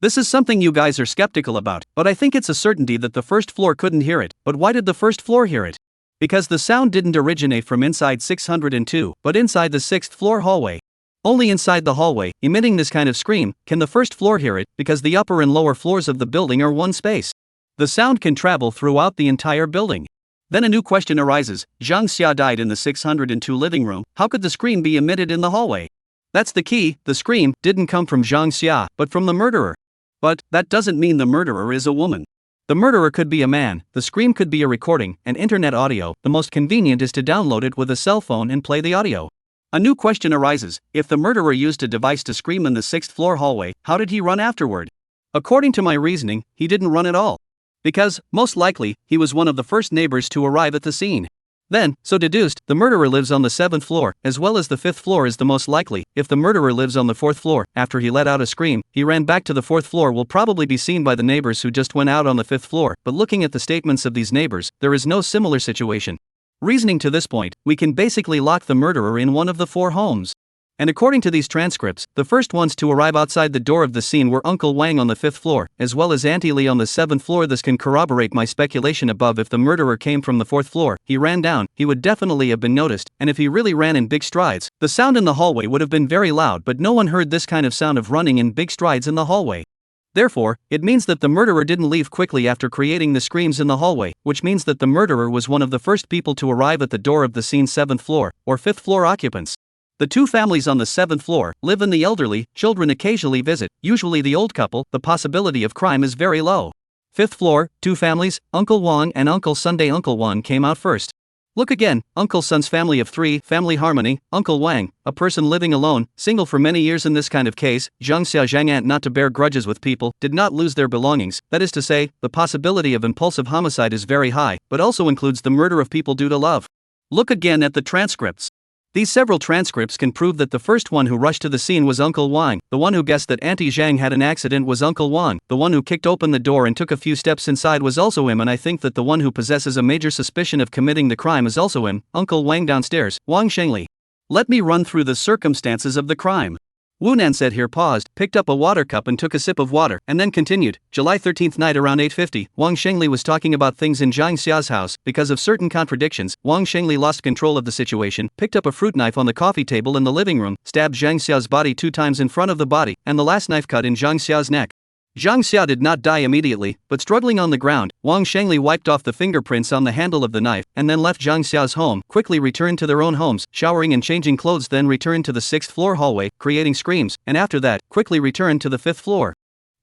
Speaker 1: This is something you guys are skeptical about, but I think it's a certainty that the first floor couldn't hear it, but why did the first floor hear it? Because the sound didn't originate from inside 602, but inside the 6th floor hallway. Only inside the hallway, emitting this kind of scream, can the first floor hear it, because the upper and lower floors of the building are one space. The sound can travel throughout the entire building. Then a new question arises, Zhang Xia died in the 602 living room, how could the scream be emitted in the hallway? That's the key, the scream didn't come from Zhang Xia, but from the murderer. But that doesn't mean the murderer is a woman. The murderer could be a man, the scream could be a recording, and internet audio, the most convenient is to download it with a cell phone and play the audio. A new question arises, if the murderer used a device to scream in the 6th floor hallway, how did he run afterward? According to my reasoning, he didn't run at all. Because, most likely, he was one of the first neighbors to arrive at the scene. Then, so deduced, the murderer lives on the 7th floor, as well as the 5th floor is the most likely. If the murderer lives on the 4th floor, after he let out a scream, he ran back to the 4th floor will probably be seen by the neighbors who just went out on the 5th floor, but looking at the statements of these neighbors, there is no similar situation. Reasoning to this point, we can basically lock the murderer in one of the 4 homes. And according to these transcripts, the first ones to arrive outside the door of the scene were Uncle Wang on the 5th floor, as well as Auntie Lee on the 7th floor. This can corroborate my speculation above. If the murderer came from the 4th floor, he ran down, he would definitely have been noticed, and if he really ran in big strides, the sound in the hallway would have been very loud, but no one heard this kind of sound of running in big strides in the hallway. Therefore, it means that the murderer didn't leave quickly after creating the screams in the hallway, which means that the murderer was one of the first people to arrive at the door of the scene's 7th floor, or 5th floor occupants. The 2 families on the 7th floor live in the elderly, children occasionally visit, usually the old couple, the possibility of crime is very low. 5th floor, 2 families, Uncle Wang and Uncle Sunday. Uncle Wang came out first. Look again, Uncle Sun's family of 3, family harmony, Uncle Wang, a person living alone, single for many years. In this kind of case, Zhang Xia Zhang aunt not to bear grudges with people, did not lose their belongings, that is to say, the possibility of impulsive homicide is very high, but also includes the murder of people due to love. Look again at the transcripts. These several transcripts can prove that the first one who rushed to the scene was Uncle Wang, the one who guessed that Auntie Zhang had an accident was Uncle Wang, the one who kicked open the door and took a few steps inside was also him, and I think that the one who possesses a major suspicion of committing the crime is also him, Uncle Wang downstairs, Wang Shengli. Let me run through the circumstances of the crime. Wu Nan said here, paused, picked up a water cup and took a sip of water, and then continued. July 13th night around 8:50, Wang Shengli was talking about things in Zhang Xia's house. Because of certain contradictions, Wang Shengli lost control of the situation, picked up a fruit knife on the coffee table in the living room, stabbed Zhang Xia's body 2 times in front of the body, and the last knife cut in Zhang Xia's neck. Zhang Xia did not die immediately, but struggling on the ground, Wang Shengli wiped off the fingerprints on the handle of the knife, and then left Zhang Xia's home, quickly returned to their own homes, showering and changing clothes, then returned to the 6th floor hallway, creating screams, and after that, quickly returned to the 5th floor.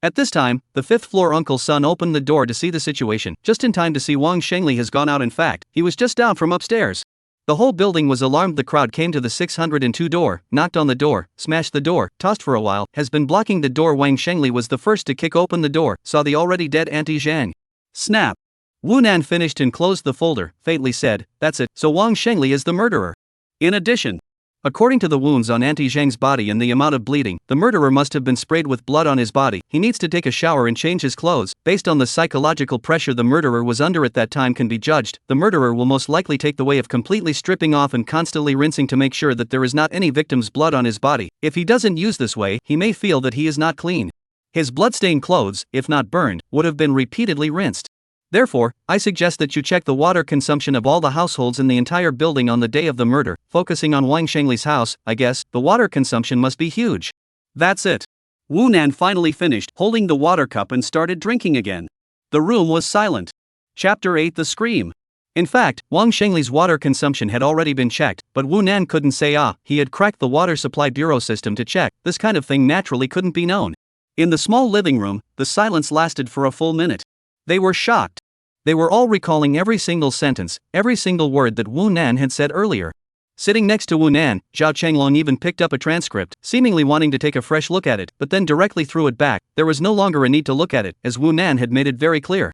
Speaker 1: At this time, the 5th floor Uncle Sun opened the door to see the situation, just in time to see Wang Shengli has gone out. In fact, he was just down from upstairs. The whole building was alarmed. The crowd came to the 602 door, knocked on the door, smashed the door, tossed for a while, has been blocking the door. Wang Shengli was the first to kick open the door, saw the already dead Auntie Zhang. Snap. Wu Nan finished and closed the folder, faintly said, that's it, so Wang Shengli is the murderer. In addition, according to the wounds on Auntie Zhang's body and the amount of bleeding, the murderer must have been sprayed with blood on his body. He needs to take a shower and change his clothes. Based on the psychological pressure the murderer was under at that time can be judged, the murderer will most likely take the way of completely stripping off and constantly rinsing to make sure that there is not any victim's blood on his body. If he doesn't use this way, he may feel that he is not clean. His bloodstained clothes, if not burned, would have been repeatedly rinsed. Therefore, I suggest that you check the water consumption of all the households in the entire building on the day of the murder. Focusing on Wang Shengli's house, I guess, the water consumption must be huge. That's it. Wu Nan finally finished holding the water cup and started drinking again. The room was silent. Chapter 8: The Scream. In fact, Wang Shengli's water consumption had already been checked, but Wu Nan couldn't say he had cracked the water supply bureau system to check. This kind of thing naturally couldn't be known. In the small living room, the silence lasted for a full minute. They were shocked. They were all recalling every single sentence, every single word that Wu Nan had said earlier. Sitting next to Wu Nan, Zhao Chenglong even picked up a transcript, seemingly wanting to take a fresh look at it, but then directly threw it back. There was no longer a need to look at it, as Wu Nan had made it very clear.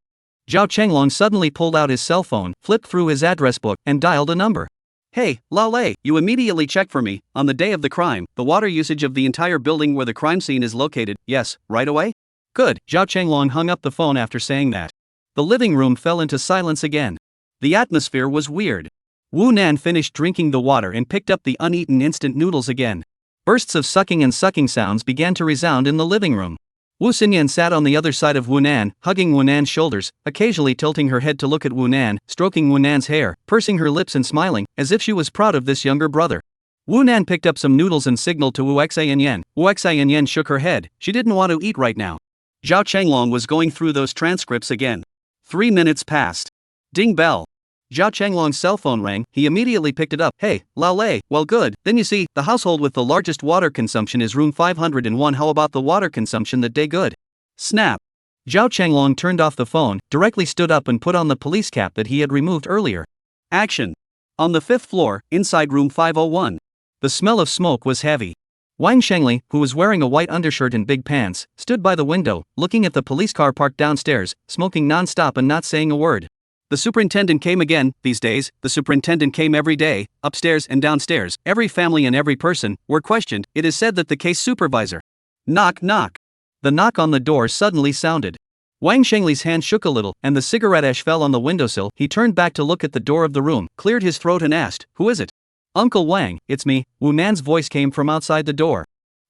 Speaker 1: Zhao Chenglong suddenly pulled out his cell phone, flipped through his address book, and dialed a number. Hey, Lale, you immediately check for me, on the day of the crime, the water usage of the entire building where the crime scene is located, yes, right away? Good. Zhao Chenglong hung up the phone after saying that. The living room fell into silence again. The atmosphere was weird. Wu Nan finished drinking the water and picked up the uneaten instant noodles again. Bursts of sucking and sucking sounds began to resound in the living room. Wu Xinyan sat on the other side of Wu Nan, hugging Wu Nan's shoulders, occasionally tilting her head to look at Wu Nan, stroking Wu Nan's hair, pursing her lips and smiling, as if she was proud of this younger brother. Wu Nan picked up some noodles and signaled to Wu Xianyan. Wu Xianyan shook her head. She didn't want to eat right now. Zhao Chenglong was going through those transcripts again. 3 minutes passed. Ding bell. Zhao Chenglong's cell phone rang. He immediately picked it up. Hey, Lale, well good. Then you see, the household with the largest water consumption is room 501. How about the water consumption that day? Good. Snap. Zhao Chenglong turned off the phone, directly stood up and put on the police cap that he had removed earlier. Action. On the 5th floor, inside room 501. The smell of smoke was heavy. Wang Shengli, who was wearing a white undershirt and big pants, stood by the window, looking at the police car parked downstairs, smoking non-stop and not saying a word. The superintendent came again. These days, the superintendent came every day, upstairs and downstairs. Every family and every person were questioned. It is said that the case supervisor. Knock, knock. The knock on the door suddenly sounded. Wang Shengli's hand shook a little, and the cigarette ash fell on the windowsill. He turned back to look at the door of the room, cleared his throat and asked, "Who is it?" "Uncle Wang, it's me." Wu Nan's voice came from outside the door.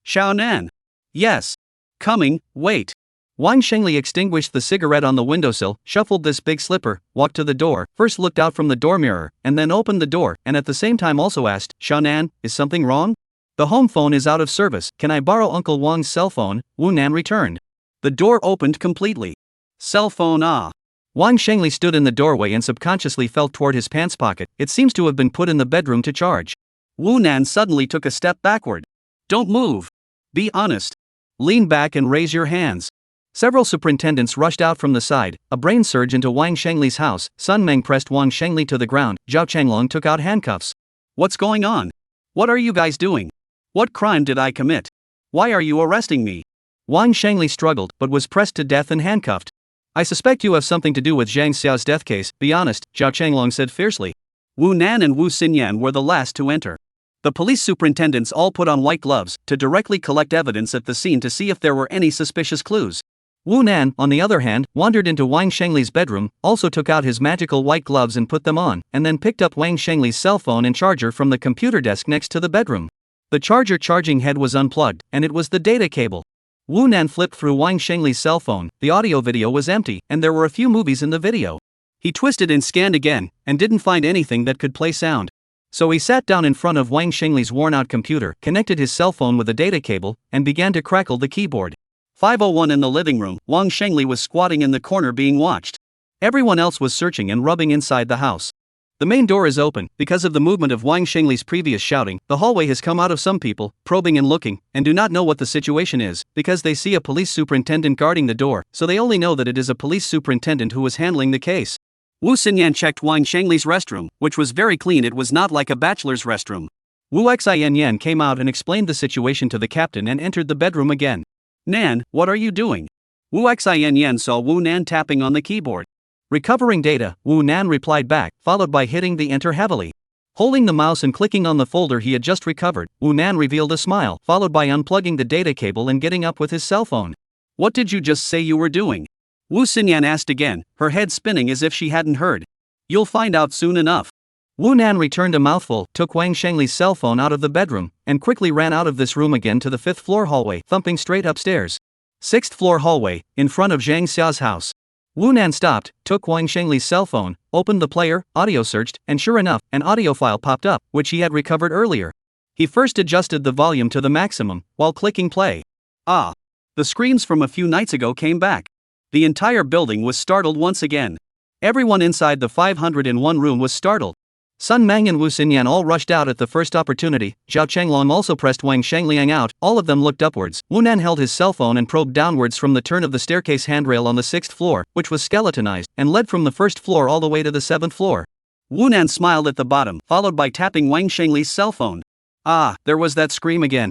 Speaker 1: "Xiao Nan." "Yes. Coming, wait." Wang Shengli extinguished the cigarette on the windowsill, shuffled this big slipper, walked to the door, first looked out from the door mirror, and then opened the door, and at the same time also asked, "Xiao Nan, is something wrong?" "The home phone is out of service. Can I borrow Uncle Wang's cell phone?" Wu Nan returned. The door opened completely. "Cell phone ah." Wang Shengli stood in the doorway and subconsciously felt toward his pants pocket. It seems to have been put in the bedroom to charge. Wu Nan suddenly took a step backward. "Don't move. Be honest. Lean back and raise your hands." Several superintendents rushed out from the side, a brain surge into Wang Shengli's house. Sun Meng pressed Wang Shengli to the ground. Zhao Chenglong took out handcuffs. "What's going on? What are you guys doing? What crime did I commit? Why are you arresting me?" Wang Shengli struggled, but was pressed to death and handcuffed. "I suspect you have something to do with Zhang Xiao's death case, be honest," Zhao Chenglong said fiercely. Wu Nan and Wu Xinyan were the last to enter. The police superintendents all put on white gloves to directly collect evidence at the scene to see if there were any suspicious clues. Wu Nan, on the other hand, wandered into Wang Shengli's bedroom, also took out his magical white gloves and put them on, and then picked up Wang Shengli's cell phone and charger from the computer desk next to the bedroom. The charger charging head was unplugged, and it was the data cable. Wu Nan flipped through Wang Shengli's cell phone. The audio video was empty, and there were a few movies in the video. He twisted and scanned again, and didn't find anything that could play sound. So he sat down in front of Wang Shengli's worn-out computer, connected his cell phone with a data cable, and began to crackle the keyboard. 501 in the living room. Wang Shengli was squatting in the corner being watched. Everyone else was searching and rubbing inside the house. The main door is open. Because of the movement of Wang Shengli's previous shouting, the hallway has come out of some people, probing and looking, and do not know what the situation is, because they see a police superintendent guarding the door, so they only know that it is a police superintendent who is handling the case. Wu Xinyan checked Wang Shengli's restroom, which was very clean. It was not like a bachelor's restroom. Wu Xianyan came out and explained the situation to the captain and entered the bedroom again. "Nan, what are you doing?" Wu Xianyan saw Wu Nan tapping on the keyboard. "Recovering data," Wu Nan replied back, followed by hitting the enter heavily. Holding the mouse and clicking on the folder he had just recovered, Wu Nan revealed a smile, followed by unplugging the data cable and getting up with his cell phone. "What did you just say you were doing?" Wu Xinyan asked again, her head spinning as if she hadn't heard. "You'll find out soon enough." Wu Nan returned a mouthful, took Wang Shengli's cell phone out of the bedroom, and quickly ran out of this room again to the 5th floor hallway, thumping straight upstairs. 6th floor hallway, in front of Zhang Xiao's house. Wu Nan stopped, took Wang Shengli's cell phone, opened the player, audio searched, and sure enough, an audio file popped up, which he had recovered earlier. He first adjusted the volume to the maximum, while clicking play. Ah! The screams from a few nights ago came back. The entire building was startled once again. Everyone inside the 501 room was startled. Sun Meng and Wu Xinyan all rushed out at the first opportunity. Zhao Chenglong also pressed Wang Shengliang out. All of them looked upwards. Wu Nan held his cell phone and probed downwards from the turn of the staircase handrail on the 6th floor, which was skeletonized, and led from the 1st floor all the way to the 7th floor. Wu Nan smiled at the bottom, followed by tapping Wang Shengli's cell phone. Ah, there was that scream again.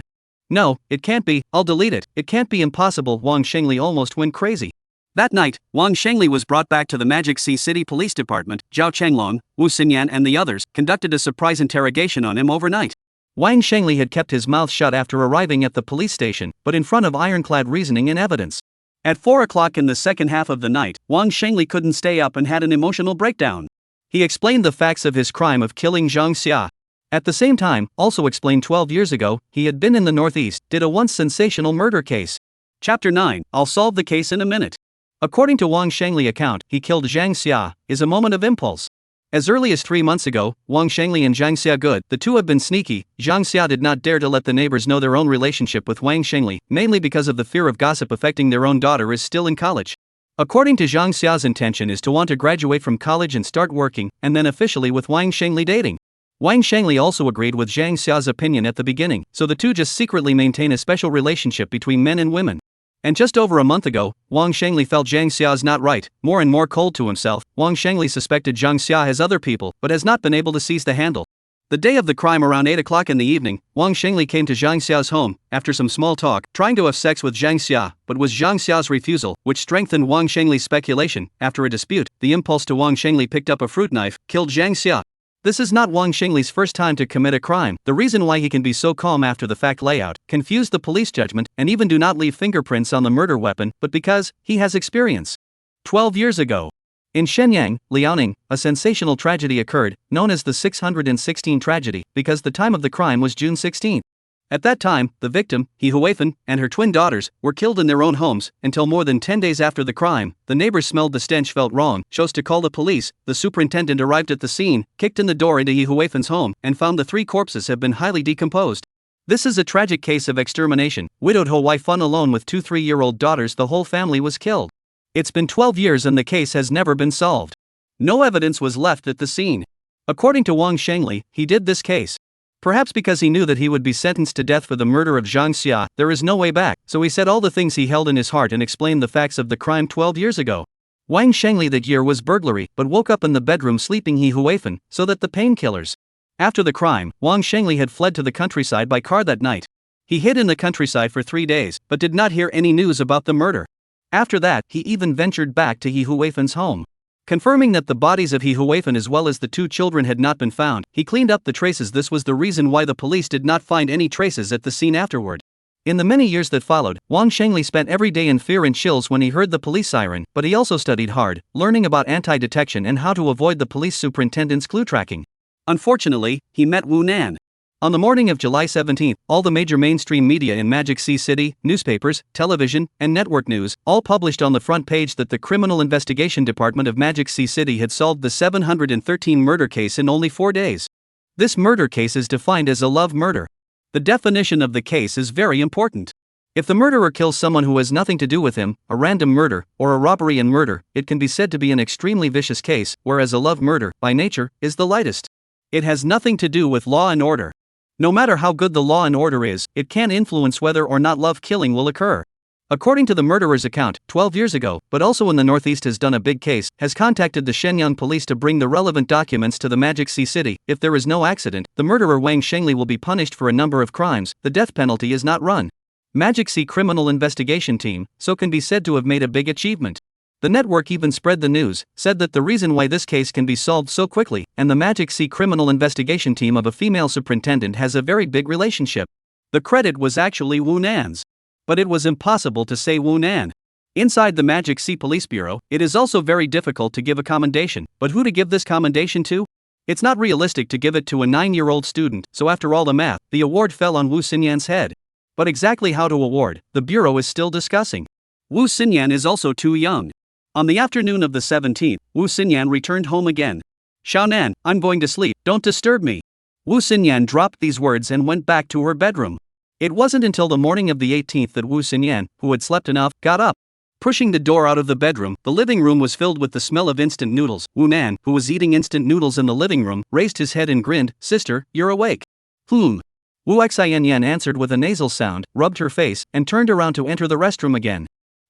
Speaker 1: "No, it can't be, I'll delete it, it can't be impossible." Wang Shengli almost went crazy. That night, Wang Shengli was brought back to the Magic Sea City Police Department. Zhao Chenglong, Wu Xinyan and the others conducted a surprise interrogation on him overnight. Wang Shengli had kept his mouth shut after arriving at the police station, but in front of ironclad reasoning and evidence. At 4 o'clock in the second half of the night, Wang Shengli couldn't stay up and had an emotional breakdown. He explained the facts of his crime of killing Zhang Xia. At the same time, also explained 12 years ago, he had been in the Northeast, did a once sensational murder case. Chapter 9, I'll solve the case in a minute. According to Wang Shengli account, he killed Zhang Xia, is a moment of impulse. As early as 3 months ago, Wang Shengli and Zhang Xia good, the two have been sneaky. Zhang Xia did not dare to let the neighbors know their own relationship with Wang Shengli, mainly because of the fear of gossip affecting their own daughter is still in college. According to Zhang Xia's intention is to want to graduate from college and start working, and then officially with Wang Shengli dating. Wang Shengli also agreed with Zhang Xia's opinion at the beginning, so the two just secretly maintain a special relationship between men and women. And just over a month ago, Wang Shengli felt Zhang Xia's not right, more and more cold to himself. Wang Shengli suspected Zhang Xia has other people, but has not been able to seize the handle. The day of the crime around 8 o'clock in the evening, Wang Shengli came to Zhang Xia's home, after some small talk, trying to have sex with Zhang Xia, but was Zhang Xia's refusal, which strengthened Wang Shengli's speculation. After a dispute, the impulse to Wang Shengli picked up a fruit knife, killed Zhang Xia. This is not Wang Shengli's first time to commit a crime. The reason why he can be so calm after the fact layout, confuse the police judgment, and even do not leave fingerprints on the murder weapon, but because he has experience. 12 years ago. In Shenyang, Liaoning, a sensational tragedy occurred, known as the 616 tragedy, because the time of the crime was June 16. At that time, the victim, He Huifan, and her twin daughters, were killed in their own homes. Until more than 10 days after the crime, the neighbors smelled the stench, felt wrong, chose to call the police. The superintendent arrived at the scene, kicked in the door into He Huifan's home, and found the 3 corpses have been highly decomposed. This is a tragic case of extermination. Widowed He Huifan alone with 2 3-year-old daughters, the whole family was killed. It's been 12 years and the case has never been solved. No evidence was left at the scene. According to Wang Shengli, he did this case. Perhaps because he knew that he would be sentenced to death for the murder of Zhang Xia, there is no way back, so he said all the things he held in his heart and explained the facts of the crime 12 years ago. Wang Shengli that year was burglary, but woke up in the bedroom sleeping He Huifan, so that the painkillers. After the crime, Wang Shengli had fled to the countryside by car that night. He hid in the countryside for 3 days, but did not hear any news about the murder. After that, he even ventured back to He Huifan's home. Confirming that the bodies of He Huifan as well as the 2 children had not been found, he cleaned up the traces. This was the reason why the police did not find any traces at the scene afterward. In the many years that followed, Wang Shengli spent every day in fear and chills when he heard the police siren, but he also studied hard, learning about anti-detection and how to avoid the police superintendent's clue tracking. Unfortunately, he met Wu Nan. On the morning of July 17, all the major mainstream media in Magic Sea City, newspapers, television, and network news, all published on the front page that the Criminal Investigation Department of Magic Sea City had solved the 713 murder case in only 4 days. This murder case is defined as a love murder. The definition of the case is very important. If the murderer kills someone who has nothing to do with him, a random murder, or a robbery and murder, it can be said to be an extremely vicious case, whereas a love murder, by nature, is the lightest. It has nothing to do with law and order. No matter how good the law and order is, it can influence whether or not love killing will occur. According to the murderer's account, 12 years ago, but also in the Northeast has done a big case, has contacted the Shenyang police to bring the relevant documents to the Magic Sea City. If there is no accident, the murderer Wang Shengli will be punished for a number of crimes. The death penalty is not run. Magic Sea Criminal Investigation Team, so can be said to have made a big achievement. The network even spread the news, said that the reason why this case can be solved so quickly, and the Magic Sea Criminal Investigation Team of a female superintendent has a very big relationship. The credit was actually Wu Nan's. But it was impossible to say Wu Nan. Inside the Magic Sea Police Bureau, it is also very difficult to give a commendation, but who to give this commendation to? It's not realistic to give it to a 9-year-old student, so after all the math, the award fell on Wu Xinyan's head. But exactly how to award, the Bureau is still discussing. Wu Xinyan is also too young. On the afternoon of the 17th, Wu Xinyan returned home again. "Xiaonan, I'm going to sleep, don't disturb me." Wu Xinyan dropped these words and went back to her bedroom. It wasn't until the morning of the 18th that Wu Xinyan, who had slept enough, got up. Pushing the door out of the bedroom, the living room was filled with the smell of instant noodles. Wu Nan, who was eating instant noodles in the living room, raised his head and grinned. "Sister, you're awake." Wu Xianyan answered with a nasal sound, rubbed her face, and turned around to enter the restroom again.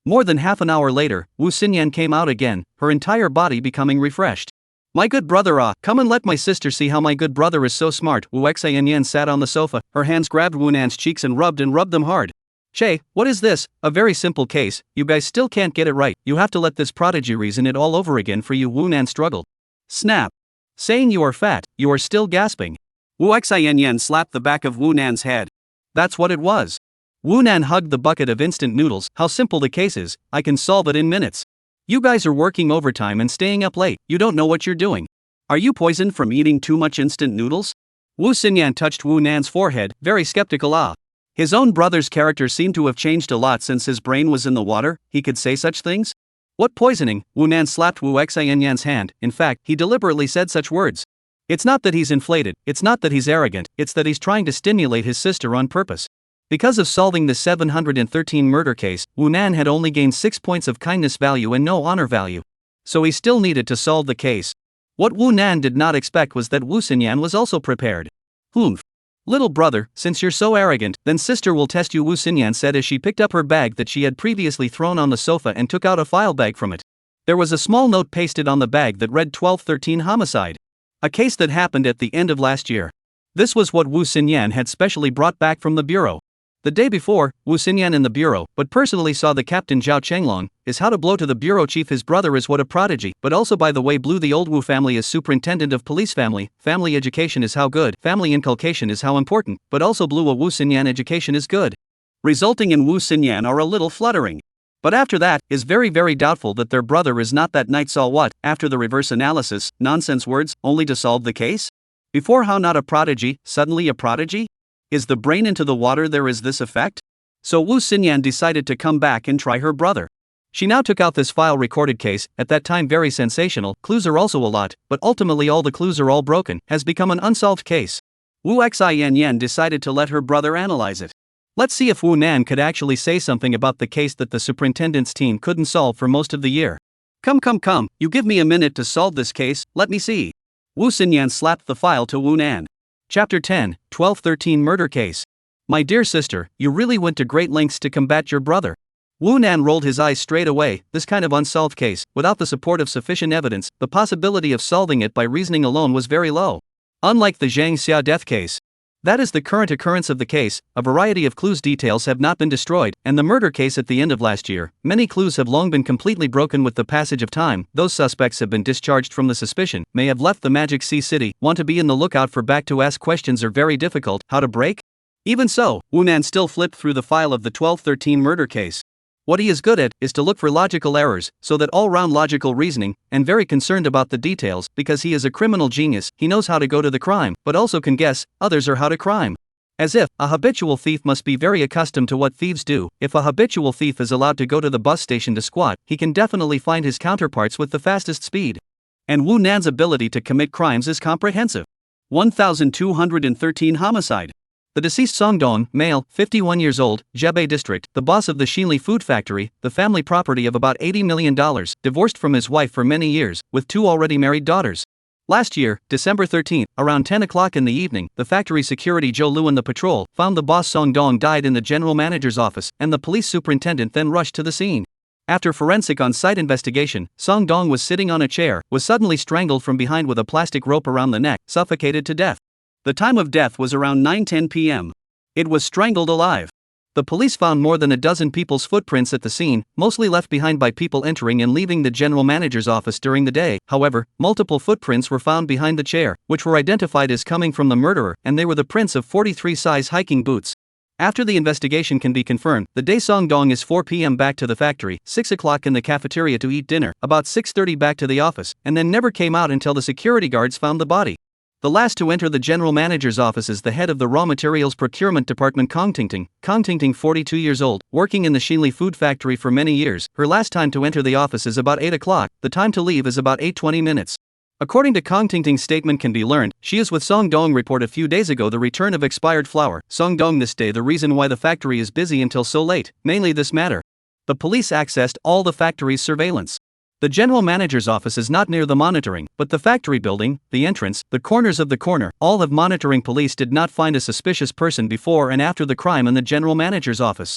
Speaker 1: More than half an hour later, Wu Xinyan came out again, her entire body becoming refreshed. "My good brother, come and let my sister see how my good brother is so smart." Wu Xianyan sat on the sofa, her hands grabbed Wu Nan's cheeks and rubbed them hard. Che, what is this? A very simple case, you guys still can't get it right. You have to let this prodigy reason it all over again for you. Wu Nan struggled. Snap. Saying you are fat, you are still gasping. Wu Xianyan slapped the back of Wu Nan's head. That's what it was. Wu Nan hugged the bucket of instant noodles. How simple the case is, I can solve it in minutes. You guys are working overtime and staying up late, you don't know what you're doing. Are you poisoned from eating too much instant noodles? Wu Xinyan touched Wu Nan's forehead, very skeptical. His own brother's character seemed to have changed a lot since his brain was in the water. He could say such things? What poisoning? Wu Nan slapped Wu Xianyan's hand. In fact, he deliberately said such words. It's not that he's inflated, it's not that he's arrogant, it's that he's trying to stimulate his sister on purpose. Because of solving the 713 murder case, Wu Nan had only gained 6 points of kindness value and no honor value. So he still needed to solve the case. What Wu Nan did not expect was that Wu Xinyan was also prepared. Humph. Little brother, since you're so arrogant, then sister will test you, Wu Xinyan said as she picked up her bag that she had previously thrown on the sofa and took out a file bag from it. There was a small note pasted on the bag that read 1213 homicide. A case that happened at the end of last year. This was what Wu Xinyan had specially brought back from the bureau. The day before, Wu Xinyan in the bureau, but personally saw the captain Zhao Chenglong, is how to blow to the bureau chief his brother is what a prodigy, but also by the way blew the old Wu family as superintendent of police family education is how good, family inculcation is how important, but also blew a Wu Xinyan education is good. Resulting in Wu Xinyan are a little fluttering. But after that, is very doubtful that their brother is not that night saw what, after the reverse analysis, nonsense words, only to solve the case? Before how not a prodigy, suddenly a prodigy? Is the brain into the water there is this effect? So Wu Xinyan decided to come back and try her brother. She now took out this file recorded case, at that time very sensational, clues are also a lot, but ultimately all the clues are all broken, has become an unsolved case. Wu Xianyan decided to let her brother analyze it. Let's see if Wu Nan could actually say something about the case that the superintendent's team couldn't solve for most of the year. Come, you give me a minute to solve this case, let me see. Wu Xinyan slapped the file to Wu Nan. Chapter 10, 1213 Murder Case. My dear sister, you really went to great lengths to combat your brother. Wu Nan rolled his eyes straight away. This kind of unsolved case, without the support of sufficient evidence, the possibility of solving it by reasoning alone was very low. Unlike the Zhang Xia death case. That is the current occurrence of the case, a variety of clues details have not been destroyed, and the murder case at the end of last year, many clues have long been completely broken with the passage of time, those suspects have been discharged from the suspicion, may have left the Magic Sea City, want to be in the lookout for back to ask questions are very difficult, how to break? Even so, Wu Nan still flipped through the file of the 1213 murder case. What he is good at is to look for logical errors, so that all-round logical reasoning, and very concerned about the details, because he is a criminal genius, he knows how to go to the crime, but also can guess, others are how to crime. As if, a habitual thief must be very accustomed to what thieves do. If a habitual thief is allowed to go to the bus station to squat, he can definitely find his counterparts with the fastest speed. And Wu Nan's ability to commit crimes is comprehensive. 1213 homicide. The deceased Song Dong, male, 51 years old, Jebei District, the boss of the Xinli food factory, the family property of about $80 million, divorced from his wife for many years, with 2 already married daughters. Last year, December 13, around 10 o'clock in the evening, the factory security Zhou Lu and the patrol found the boss Song Dong died in the general manager's office, and the police superintendent then rushed to the scene. After forensic on-site investigation, Song Dong was sitting on a chair, was suddenly strangled from behind with a plastic rope around the neck, suffocated to death. The time of death was around 9:10 p.m. It was strangled alive. The police found more than a dozen people's footprints at the scene, mostly left behind by people entering and leaving the general manager's office during the day. However, multiple footprints were found behind the chair, which were identified as coming from the murderer, and they were the prints of 43 size hiking boots. After the investigation can be confirmed, the day Song Dong is 4 p.m. back to the factory, 6 o'clock in the cafeteria to eat dinner, about 6:30 back to the office, and then never came out until the security guards found the body. The last to enter the general manager's office is the head of the raw materials procurement department Confronting. Confronting, 42 years old, working in the Xinli food factory for many years. Her last time to enter the office is about 8 o'clock, the time to leave is about 8:20 minutes. According to Confronting's statement can be learned, she is with Song Dong report a few days ago the return of expired flour. Song Dong this day the reason why the factory is busy until so late, mainly this matter. The police accessed all the factory's surveillance. The general manager's office is not near the monitoring, but the factory building, the entrance, the corners of the corner, all of monitoring police did not find a suspicious person before and after the crime in the general manager's office.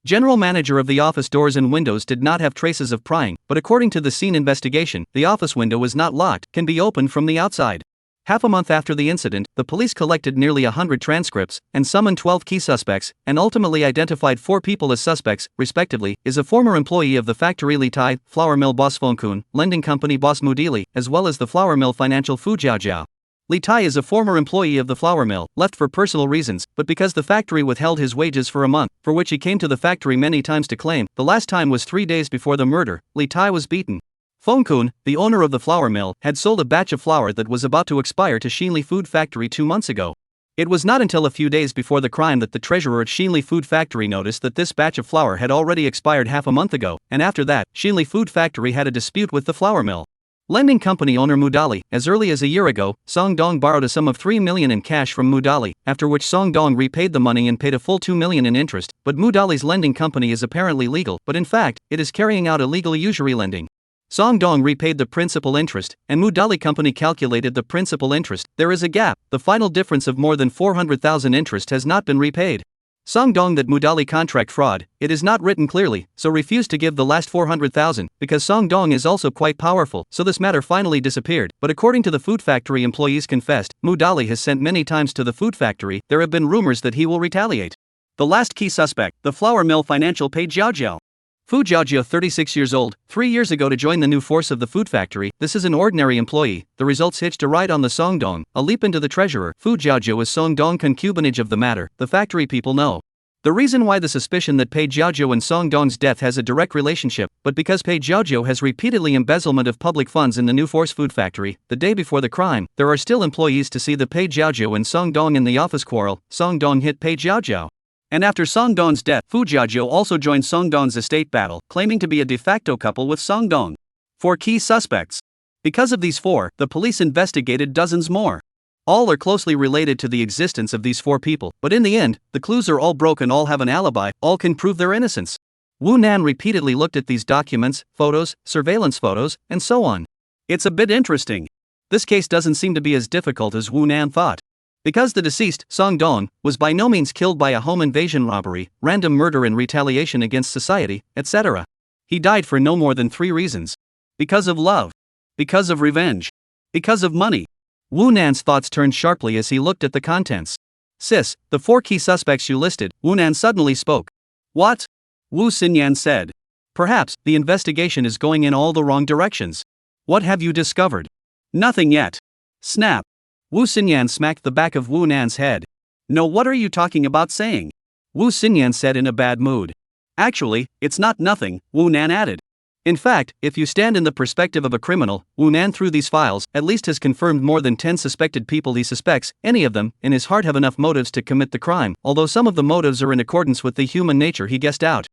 Speaker 1: General manager of the office doors and windows did not have traces of prying, but according to the scene investigation, the office window is not locked, can be opened from the outside. Half a month after the incident, the police collected nearly 100 transcripts and summoned 12 key suspects, and ultimately identified 4 people as suspects, respectively, is a former employee of the factory Li Tai, flour mill boss Fengkun, lending company boss Mudili, as well as the flour mill financial Fu Jiaojiao. Li Tai is a former employee of the flour mill, left for personal reasons, but because the factory withheld his wages for a month, for which he came to the factory many times to claim. The last time was 3 days before the murder. Li Tai was beaten. Fengkun, the owner of the flour mill, had sold a batch of flour that was about to expire to Xinli Food Factory 2 months ago. It was not until a few days before the crime that the treasurer at Xinli Food Factory noticed that this batch of flour had already expired half a month ago, and after that, Xinli Food Factory had a dispute with the flour mill. Lending company owner Mudali, as early as a year ago, Song Dong borrowed a sum of 3 million in cash from Mudali, after which Song Dong repaid the money and paid a full 2 million in interest. But Mudali's lending company is apparently legal, but in fact, it is carrying out illegal usury lending. Song Dong repaid the principal interest, and Mudali company calculated the principal interest. There is a gap. The final difference of more than 400,000 interest has not been repaid. Song Dong that Mudali contract fraud, it is not written clearly, so refused to give the last 400,000, because Song Dong is also quite powerful, so this matter finally disappeared. But according to the food factory employees confessed, Mudali has sent many times to the food factory. There have been rumors that he will retaliate. The last key suspect, the flour mill financial Pei Jiaojiao. Fu Jiaojiao, 36 years old, 3 years ago to join the new force of the food factory. This is an ordinary employee. The results hitched a ride on the Song Dong, a leap into the treasurer. Fu Jiaojiao is Song Dong concubinage of the matter, the factory people know. The reason why the suspicion that Pei Jiaojiao and Song Dong's death has a direct relationship, but because Pei Jiaojiao has repeatedly embezzlement of public funds in the new force food factory. The day before the crime, there are still employees to see the Pei Jiaojiao and Song Dong in the office quarrel. Song Dong hit Pei Jiaojiao. And after Song Dong's death, Fu Jiaojiao also joined Song Dong's estate battle, claiming to be a de facto couple with Song Dong. 4 key suspects. Because of these 4, the police investigated dozens more. All are closely related to the existence of these 4 people, but in the end, the clues are all broken, all have an alibi, all can prove their innocence. Wu Nan repeatedly looked at these documents, photos, surveillance photos, and so on. It's a bit interesting. This case doesn't seem to be as difficult as Wu Nan thought. Because the deceased, Song Dong, was by no means killed by a home invasion robbery, random murder in retaliation against society, etc. He died for no more than 3 reasons. Because of love. Because of revenge. Because of money. Wu Nan's thoughts turned sharply as he looked at the contents. Sis, the 4 key suspects you listed. Wu Nan suddenly spoke. What? Wu Xinyan said. Perhaps, the investigation is going in all the wrong directions. What have you discovered? Nothing yet. Snap. Wu Xinyan smacked the back of Wu Nan's head. No, what are you talking about saying? Wu Xinyan said in a bad mood. Actually, it's not nothing, Wu Nan added. In fact, if you stand in the perspective of a criminal, Wu Nan through these files at least has confirmed more than 10 suspected people he suspects. Any of them, in his heart, have enough motives to commit the crime, although some of the motives are in accordance with the human nature he guessed out.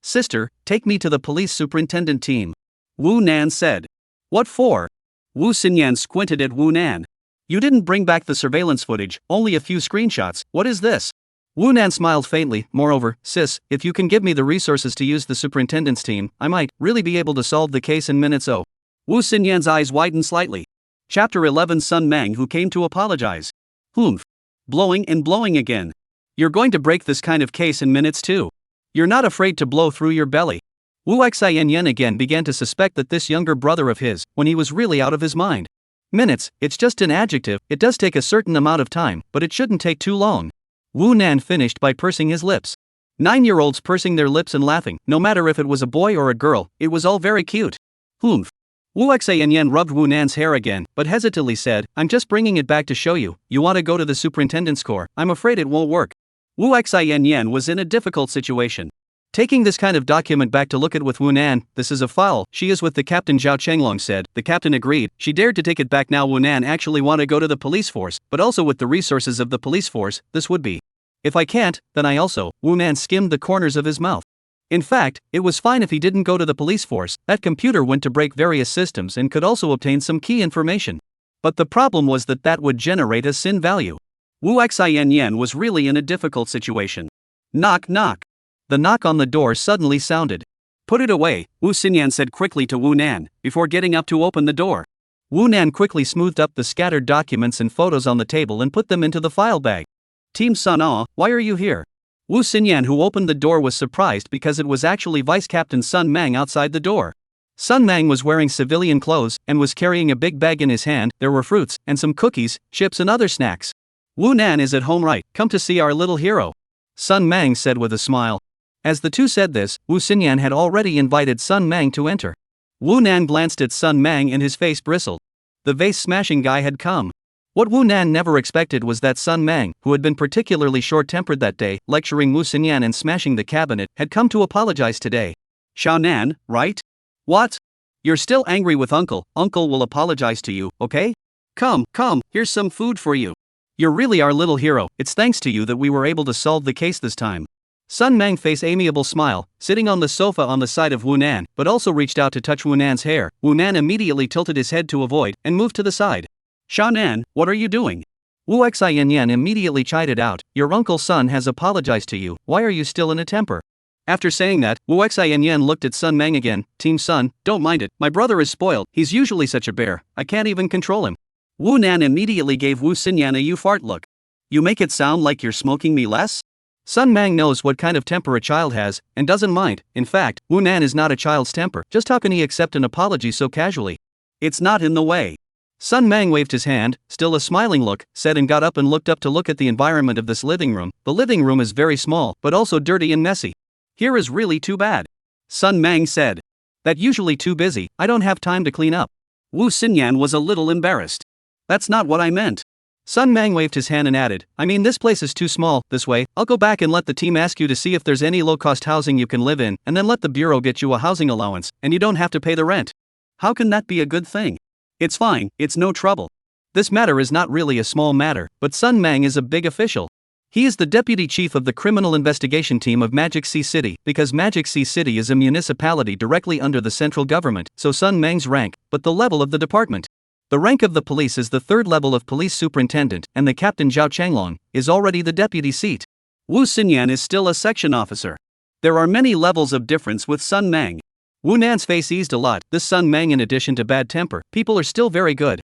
Speaker 1: Sister, take me to the police superintendent team. Wu Nan said. What for? Wu Xinyan squinted at Wu Nan. You didn't bring back the surveillance footage, only a few screenshots. What is this? Wu Nan smiled faintly. Moreover, sis, if you can give me the resources to use the superintendent's team, I might really be able to solve the case in minutes. Oh. Wu Xinyan's eyes widened slightly. Chapter 11. Sun Mang who came to apologize. Humph. Blowing and blowing again. You're going to break this kind of case in minutes too. You're not afraid to blow through your belly. Wu Xianyan again began to suspect that this younger brother of his, when he was really out of his mind. Minutes, it's just an adjective. It does take a certain amount of time, but it shouldn't take too long. Wu Nan finished by pursing his lips. 9-year-olds pursing their lips and laughing, no matter if it was a boy or a girl, it was all very cute. Humph. Wu Xianyan rubbed Wu Nan's hair again, but hesitantly said, I'm just bringing it back to show you. You want to go to the superintendent's corps? I'm afraid it won't work. Wu Xianyan was in a difficult situation. Taking this kind of document back to look at with Wu Nan, this is a file, she is with the captain. Zhao Chenglong said. The captain agreed. She dared to take it back now. Wu Nan actually want to go to the police force, but also with the resources of the police force, this would be. If I can't, then I also. Wu Nan skimmed the corners of his mouth. In fact, it was fine if he didn't go to the police force. That computer went to break various systems and could also obtain some key information. But the problem was that that would generate a sin value. Wu Xianyan was really in a difficult situation. Knock knock. The knock on the door suddenly sounded. Put it away, Wu Xinyan said quickly to Wu Nan, before getting up to open the door. Wu Nan quickly smoothed up the scattered documents and photos on the table and put them into the file bag. Team Sun Ah, why are you here? Wu Xinyan, who opened the door, was surprised because it was actually Vice Captain Sun Mang outside the door. Sun Mang was wearing civilian clothes and was carrying a big bag in his hand. There were fruits and some cookies, chips and other snacks. Wu Nan is at home, right? Come to see our little hero, Sun Mang said with a smile. As the two said this, Wu Xinyan had already invited Sun Mang to enter. Wu Nan glanced at Sun Mang and his face bristled. The vase-smashing guy had come. What Wu Nan never expected was that Sun Mang, who had been particularly short-tempered that day, lecturing Wu Xinyan and smashing the cabinet, had come to apologize today. Xiao Nan, right? What? You're still angry with Uncle? Uncle will apologize to you, okay? Come, here's some food for you. You're really our little hero. It's thanks to you that we were able to solve the case this time. Sun Mang faced amiable smile, sitting on the sofa on the side of Wu Nan, but also reached out to touch Wu Nan's hair. Wu Nan immediately tilted his head to avoid, and moved to the side. Xiao Nan, what are you doing? Wu Xianyan immediately chided out, your uncle's son has apologized to you, why are you still in a temper? After saying that, Wu Xianyan looked at Sun Mang again. Team Sun, don't mind it, my brother is spoiled, he's usually such a bear, I can't even control him. Wu Nan immediately gave Wu Xinyan a you fart look. You make it sound like you're smoking me less? Sun Mang knows what kind of temper a child has, and doesn't mind. In fact, Wu Nan is not a child's temper, just how can he accept an apology so casually? It's not in the way. Sun Mang waved his hand, still a smiling look, said and got up and looked up to look at the environment of this living room. The living room is very small, but also dirty and messy. Here is really too bad. Sun Mang said. That usually too busy, I don't have time to clean up. Wu Xinyan was a little embarrassed. That's not what I meant. Sun Mang waved his hand and added, I mean this place is too small, this way, I'll go back and let the team ask you to see if there's any low-cost housing you can live in, and then let the bureau get you a housing allowance, and you don't have to pay the rent. How can that be a good thing? It's fine, it's no trouble. This matter is not really a small matter, but Sun Mang is a big official. He is the deputy chief of the criminal investigation team of Magic Sea City, because Magic Sea City is a municipality directly under the central government, so Sun Mang's rank, but the level of the department. The rank of the police is the third level of police superintendent, and the captain Zhao Changlong is already the deputy seat. Wu Xinyan is still a section officer. There are many levels of difference with Sun Mang. Wu Nan's face eased a lot. This Sun Mang, in addition to bad temper, people are still very good.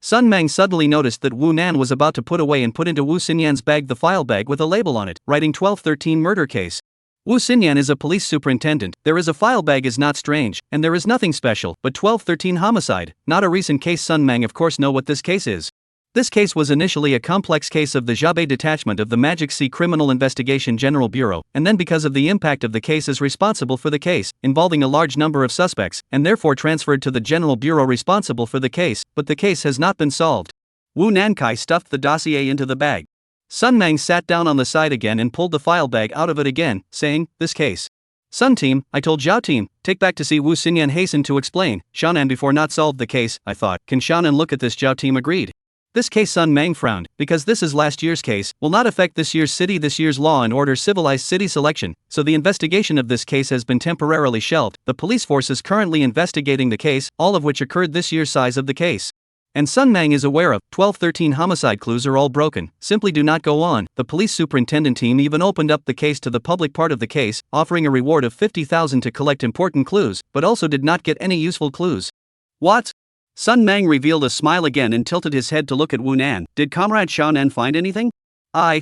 Speaker 1: Sun Mang suddenly noticed that Wu Nan was about to put away and put into Wu Xinyan's bag the file bag with a label on it, writing 1213 murder case. Wu Xinyan is a police superintendent, there is a file bag is not strange, and there is nothing special, but 1213 homicide, not a recent case. Sun Mang of course know what this case is. This case was initially a complex case of the Jiabei detachment of the Magic Sea Criminal Investigation General Bureau, and then because of the impact of the case is responsible for the case, involving a large number of suspects, and therefore transferred to the General Bureau responsible for the case, but the case has not been solved. Wu Nankai stuffed the dossier into the bag. Sun Mang sat down on the side again and pulled the file bag out of it again, saying, this case. Sun team, I told Zhao team, take back to see. Wu Xinyan hastened to explain, Xiaonan before not solved the case, I thought, can Xiaonan look at this? Zhao team agreed. This case Sun Mang frowned, because this is last year's case, will not affect this year's city, this year's law and order civilized city selection, so the investigation of this case has been temporarily shelved. The police force is currently investigating the case, all of which occurred this year's size of the case. And Sun Mang is aware of, 1213 homicide clues are all broken, simply do not go on. The police superintendent team even opened up the case to the public part of the case, offering a reward of 50,000 to collect important clues, but also did not get any useful clues. What? Sun Mang revealed a smile again and tilted his head to look at Wu Nan. Did Comrade Xiaonan find anything?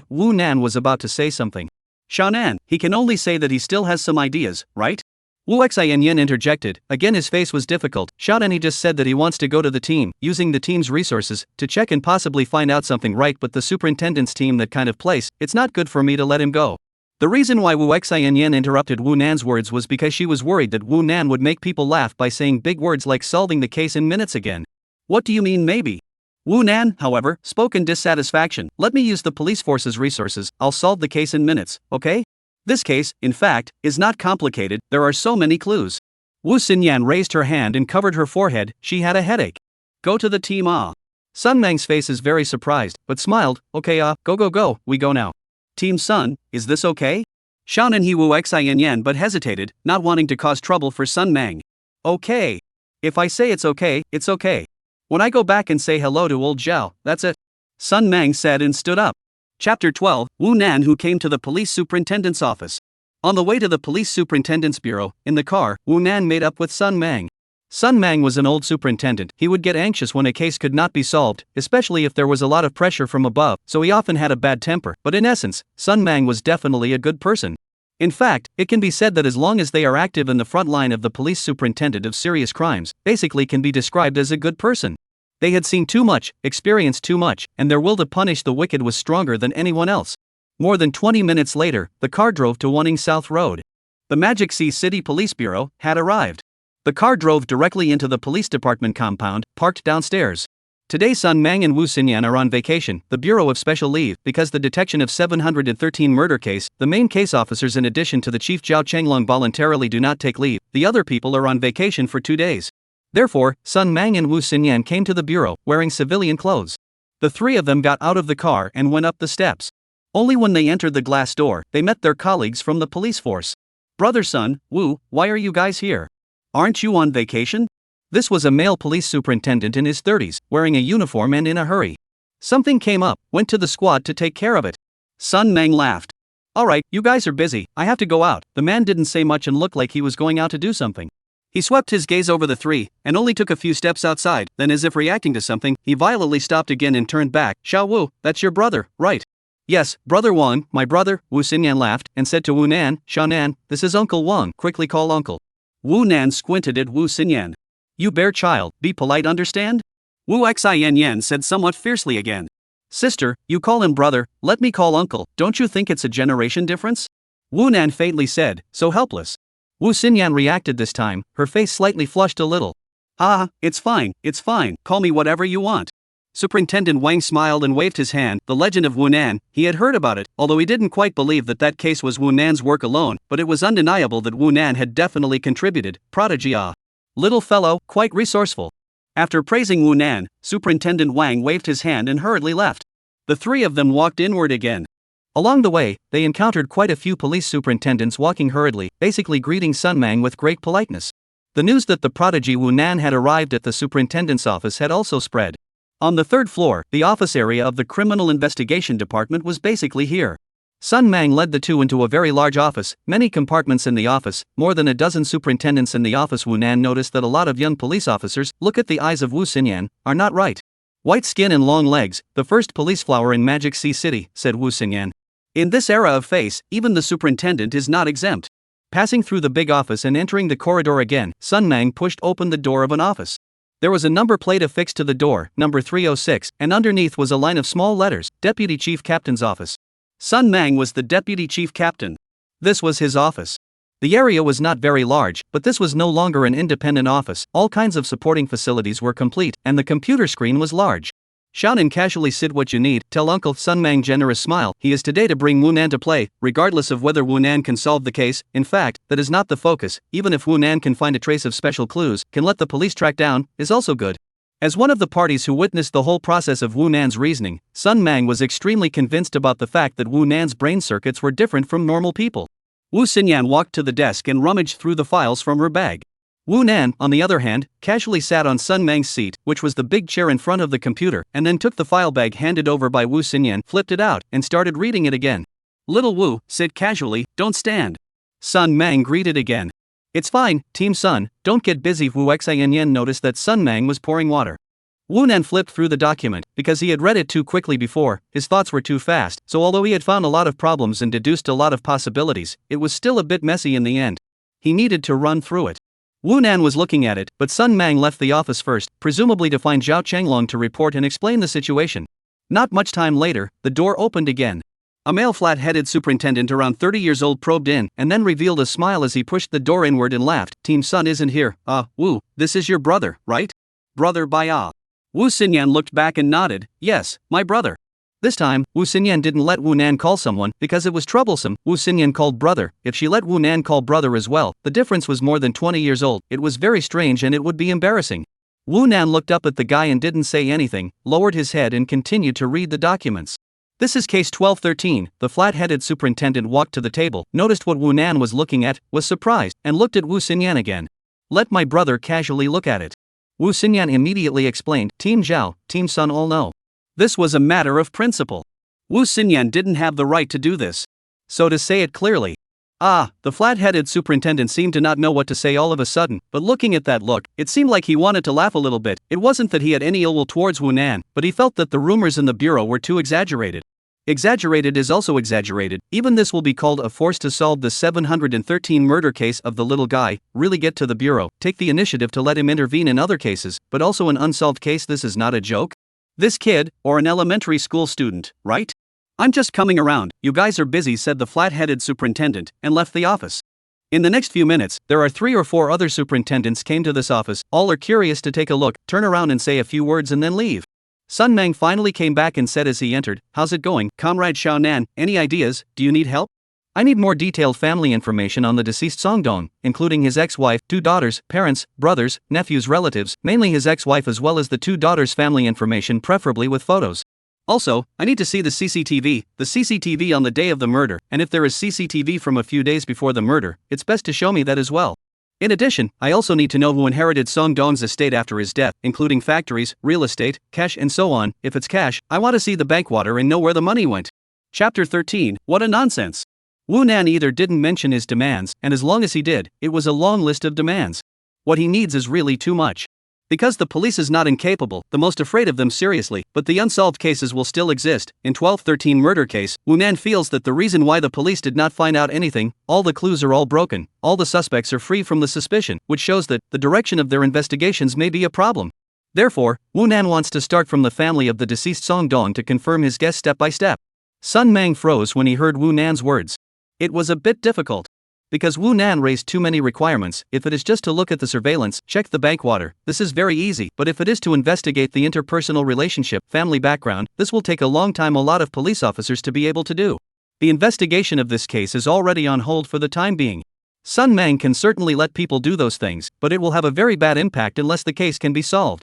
Speaker 1: Wu Nan was about to say something. Xiaonan, he can only say that he still has some ideas, right? Wu Xianyan interjected, again his face was difficult. Xiaonan, he just said that he wants to go to the team, using the team's resources, to check and possibly find out something, right? But the superintendent's team, that kind of place, it's not good for me to let him go. The reason why Wu Xianyan interrupted Wu Nan's words was because she was worried that Wu Nan would make people laugh by saying big words like solving the case in minutes again. What do you mean maybe? Wu Nan, however, spoke in dissatisfaction. Let me use the police force's resources, I'll solve the case in minutes, okay? This case, in fact, is not complicated, there are so many clues. Wu Xinyan raised her hand and covered her forehead, she had a headache. Go to the team. Sun Mang's face is very surprised, but smiled, okay go, we go now. Team Sun, is this okay? Xiaonan he Wu Xianyan but hesitated, not wanting to cause trouble for Sun Mang. Okay. If I say it's okay, it's okay. When I go back and say hello to old Zhao, that's it. Sun Mang said and stood up. Chapter 12, Wu Nan who came to the police superintendent's office. On the way to the police superintendent's bureau, in the car, Wu Nan made up with Sun Mang. Sun Mang was an old superintendent, he would get anxious when a case could not be solved, especially if there was a lot of pressure from above, so he often had a bad temper, but in essence, Sun Mang was definitely a good person. In fact, it can be said that as long as they are active in the front line of the police superintendent of serious crimes, basically can be described as a good person. They had seen too much, experienced too much, and their will to punish the wicked was stronger than anyone else. More than 20 minutes later, the car drove to Wanning South Road. The Magic Sea City Police Bureau had arrived. The car drove directly into the police department compound, parked downstairs. Today Sun Mang and Wu Xinyan are on vacation, the Bureau of Special Leave, because the detection of 713 murder case, the main case officers in addition to the Chief Zhao Chenglong voluntarily do not take leave, the other people are on vacation for 2 days. Therefore, Sun Mang and Wu Xinyan came to the bureau, wearing civilian clothes. The three of them got out of the car and went up the steps. Only when they entered the glass door, they met their colleagues from the police force. Brother Sun, Wu, why are you guys here? Aren't you on vacation? This was a male police superintendent in his 30s, wearing a uniform and in a hurry. Something came up, went to the squad to take care of it. Sun Mang laughed. Alright, you guys are busy, I have to go out. The man didn't say much and looked like he was going out to do something. He swept his gaze over the three, and only took a few steps outside, then as if reacting to something, he violently stopped again and turned back. Xiao Wu, that's your brother, right? Yes, brother Wang, my brother, Wu Xinyan laughed, and said to Wu Nan, Xiao Nan, this is Uncle Wang, quickly call uncle. Wu Nan squinted at Wu Xinyan. You bear child, be polite, understand? Wu Xian said somewhat fiercely again. Sister, you call him brother, let me call uncle, don't you think it's a generation difference? Wu Nan faintly said, so helpless. Wu Xinyan reacted this time, her face slightly flushed a little. Ah, it's fine, call me whatever you want. Superintendent Wang smiled and waved his hand. The legend of Wu Nan, he had heard about it, although he didn't quite believe that that case was Wu Nan's work alone, but it was undeniable that Wu Nan had definitely contributed. Prodigy little fellow, quite resourceful. After praising Wu Nan, Superintendent Wang waved his hand and hurriedly left. The three of them walked inward again. Along the way, they encountered quite a few police superintendents walking hurriedly, basically greeting Sun Mang with great politeness. The news that the prodigy Wu Nan had arrived at the superintendent's office had also spread. On the third floor, the office area of the Criminal Investigation Department was basically here. Sun Mang led the two into a very large office, many compartments in the office, more than a dozen superintendents in the office. Wu Nan noticed that a lot of young police officers, look at the eyes of Wu Xinyan, are not right. White skin and long legs, the first police flower in Magic Sea City, said Wu Xinyan. In this era of face, even the superintendent is not exempt. Passing through the big office and entering the corridor again, Sun Mang pushed open the door of an office. There was a number plate affixed to the door, number 306, and underneath was a line of small letters, Deputy Chief Captain's Office. Sun Mang was the Deputy Chief Captain. This was his office. The area was not very large, but this was no longer an independent office. All kinds of supporting facilities were complete, and the computer screen was large. Xiaonan casually said, what you need, tell Uncle. Sun Mang generous smile, he is today to bring Wu Nan to play, regardless of whether Wu Nan can solve the case. In fact, that is not the focus, even if Wu Nan can find a trace of special clues, can let the police track down, is also good. As one of the parties who witnessed the whole process of Wu Nan's reasoning, Sun Mang was extremely convinced about the fact that Wu Nan's brain circuits were different from normal people. Wu Xinyan walked to the desk and rummaged through the files from her bag. Wu Nan, on the other hand, casually sat on Sun Mang's seat, which was the big chair in front of the computer, and then took the file bag handed over by Wu Xinyan, flipped it out, and started reading it again. Little Wu, sit casually, don't stand. Sun Mang greeted again. It's fine, Team Sun, don't get busy. Wu Xian noticed that Sun Mang was pouring water. Wu Nan flipped through the document, because he had read it too quickly before, his thoughts were too fast, so although he had found a lot of problems and deduced a lot of possibilities, it was still a bit messy in the end. He needed to run through it. Wu Nan was looking at it, but Sun Mang left the office first, presumably to find Zhao Chenglong to report and explain the situation. Not much time later, the door opened again. A male flat-headed superintendent around 30 years old probed in, and then revealed a smile as he pushed the door inward and laughed. Team Sun isn't here. Wu, this is your brother, right? Brother by Wu Xinyan looked back and nodded, yes, my brother. This time, Wu Xinyan didn't let Wu Nan call someone, because it was troublesome. Wu Xinyan called brother. If she let Wu Nan call brother as well, the difference was more than 20 years old. It was very strange and it would be embarrassing. Wu Nan looked up at the guy and didn't say anything, lowered his head and continued to read the documents. This is case 1213. The flat-headed superintendent walked to the table, noticed what Wu Nan was looking at, was surprised, and looked at Wu Xinyan again. Let my brother casually look at it. Wu Xinyan immediately explained, Team Zhao, Team Sun all know. This was a matter of principle. Wu Xinyan didn't have the right to do this. So to say it clearly. The flat-headed superintendent seemed to not know what to say all of a sudden, but looking at that look, it seemed like he wanted to laugh a little bit. It wasn't that he had any ill will towards Wu Nan, but he felt that the rumors in the bureau were too exaggerated. Exaggerated is also exaggerated. Even this will be called a force to solve the 713 murder case of the little guy, really get to the bureau, take the initiative to let him intervene in other cases, but also an unsolved case. This is not a joke. This kid, or an elementary school student, right? I'm just coming around, you guys are busy, said the flat-headed superintendent, and left the office. In the next few minutes, there are 3 or 4 other superintendents came to this office, all are curious to take a look, turn around and say a few words and then leave. Sun Mang finally came back and said as he entered, "How's it going, Comrade Xiao Nan? Any ideas? Do you need help? I need more detailed family information on the deceased Song Dong, including his ex-wife, 2 daughters, parents, brothers, nephews, relatives, mainly his ex-wife as well as the 2 daughters' family information, preferably with photos. Also, I need to see the CCTV on the day of the murder, and if there is CCTV from a few days before the murder, it's best to show me that as well. In addition, I also need to know who inherited Song Dong's estate after his death, including factories, real estate, cash and so on. If it's cash, I want to see the bankwater and know where the money went." Chapter 13, What a Nonsense. Wu Nan either didn't mention his demands, and as long as he did, it was a long list of demands. What he needs is really too much. Because the police is not incapable, the most afraid of them seriously, but the unsolved cases will still exist. In 1213 murder case, Wu Nan feels that the reason why the police did not find out anything, all the clues are all broken, all the suspects are free from the suspicion, which shows that the direction of their investigations may be a problem. Therefore, Wu Nan wants to start from the family of the deceased Song Dong to confirm his guess step by step. Sun Mang froze when he heard Wu Nan's words. It was a bit difficult. Because Wu Nan raised too many requirements. If it is just to look at the surveillance, check the bankwater, this is very easy, but if it is to investigate the interpersonal relationship, family background, this will take a long time, a lot of police officers to be able to do. The investigation of this case is already on hold for the time being. Sun Mang can certainly let people do those things, but it will have a very bad impact unless the case can be solved.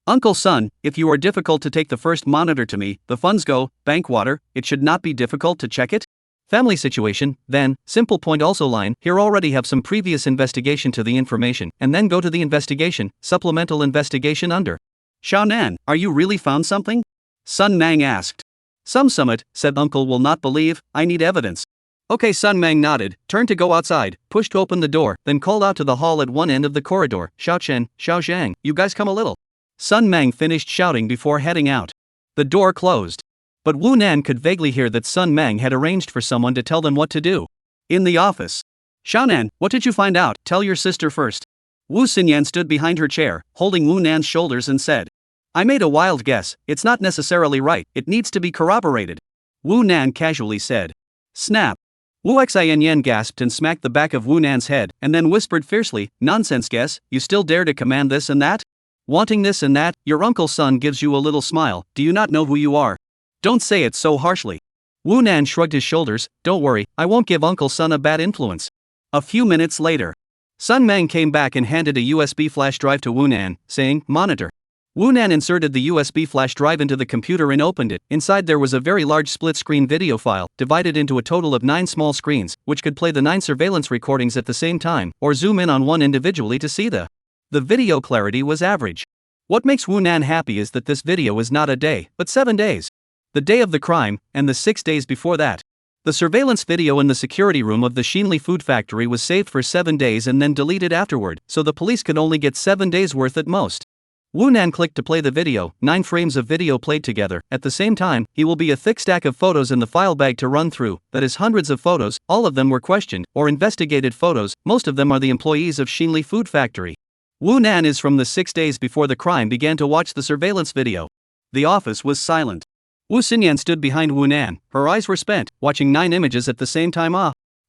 Speaker 1: Uncle Sun, if you are difficult to take the first monitor to me, the funds go, bankwater, it should not be difficult to check it? Family situation, then, simple point also line, here already have some previous investigation to the information, and then go to the investigation, supplemental investigation under. Xiao Nan, are you really found something? Sun Mang asked. Some summit, said Uncle will not believe, I need evidence. Okay, Sun Mang nodded, turned to go outside, pushed open the door, then called out to the hall at one end of the corridor, Xiao Chen, Xiao Zhang, you guys come a little. Sun Mang finished shouting before heading out. The door closed. But Wu Nan could vaguely hear that Sun Mang had arranged for someone to tell them what to do. In the office. Xiao Nan, what did you find out? Tell your sister first. Wu Xinyan stood behind her chair, holding Wu Nan's shoulders and said. I made a wild guess, it's not necessarily right, it needs to be corroborated. Wu Nan casually said. Snap. Wu Xianyan gasped and smacked the back of Wu Nan's head, and then whispered fiercely, nonsense guess, you still dare to command this and that? Wanting this and that, your Uncle Sun gives you a little smile, do you not know who you are? Don't say it so harshly. Wu Nan shrugged his shoulders, don't worry, I won't give Uncle Sun a bad influence. A few minutes later. Sun Mang came back and handed a USB flash drive to Wu Nan, saying, monitor. Wu Nan inserted the USB flash drive into the computer and opened it. Inside there was a very large split-screen video file, divided into a total of 9 small screens, which could play the 9 surveillance recordings at the same time, or zoom in on one individually to see the video clarity was average. What makes Wu Nan happy is that this video is not a day, but 7 days. The day of the crime, and the 6 days before that. The surveillance video in the security room of the Xinli food factory was saved for 7 days and then deleted afterward, so the police could only get 7 days worth at most. Wu Nan clicked to play the video, 9 frames of video played together. At the same time, he will be a thick stack of photos in the file bag to run through, that is hundreds of photos, all of them were questioned, or investigated photos, most of them are the employees of Xinli food factory. Wu Nan is from the 6 days before the crime began to watch the surveillance video. The office was silent. Wu Xinyan stood behind Wu Nan, her eyes were spent, watching 9 images at the same time.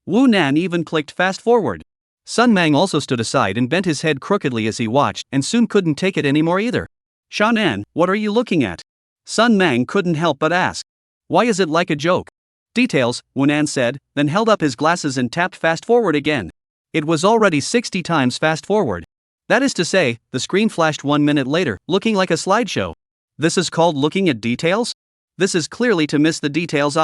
Speaker 1: Wu Nan even clicked fast forward. Sun Mang also stood aside and bent his head crookedly as he watched, and soon couldn't take it anymore either. Xiao Nan, what are you looking at? Sun Mang couldn't help but ask. Why is it like a joke? Details, Wu Nan said, then held up his glasses and tapped fast forward again. It was already 60 times fast forward. That is to say, the screen flashed 1 minute later, looking like a slideshow. This is called looking at details? This is clearly to miss the details.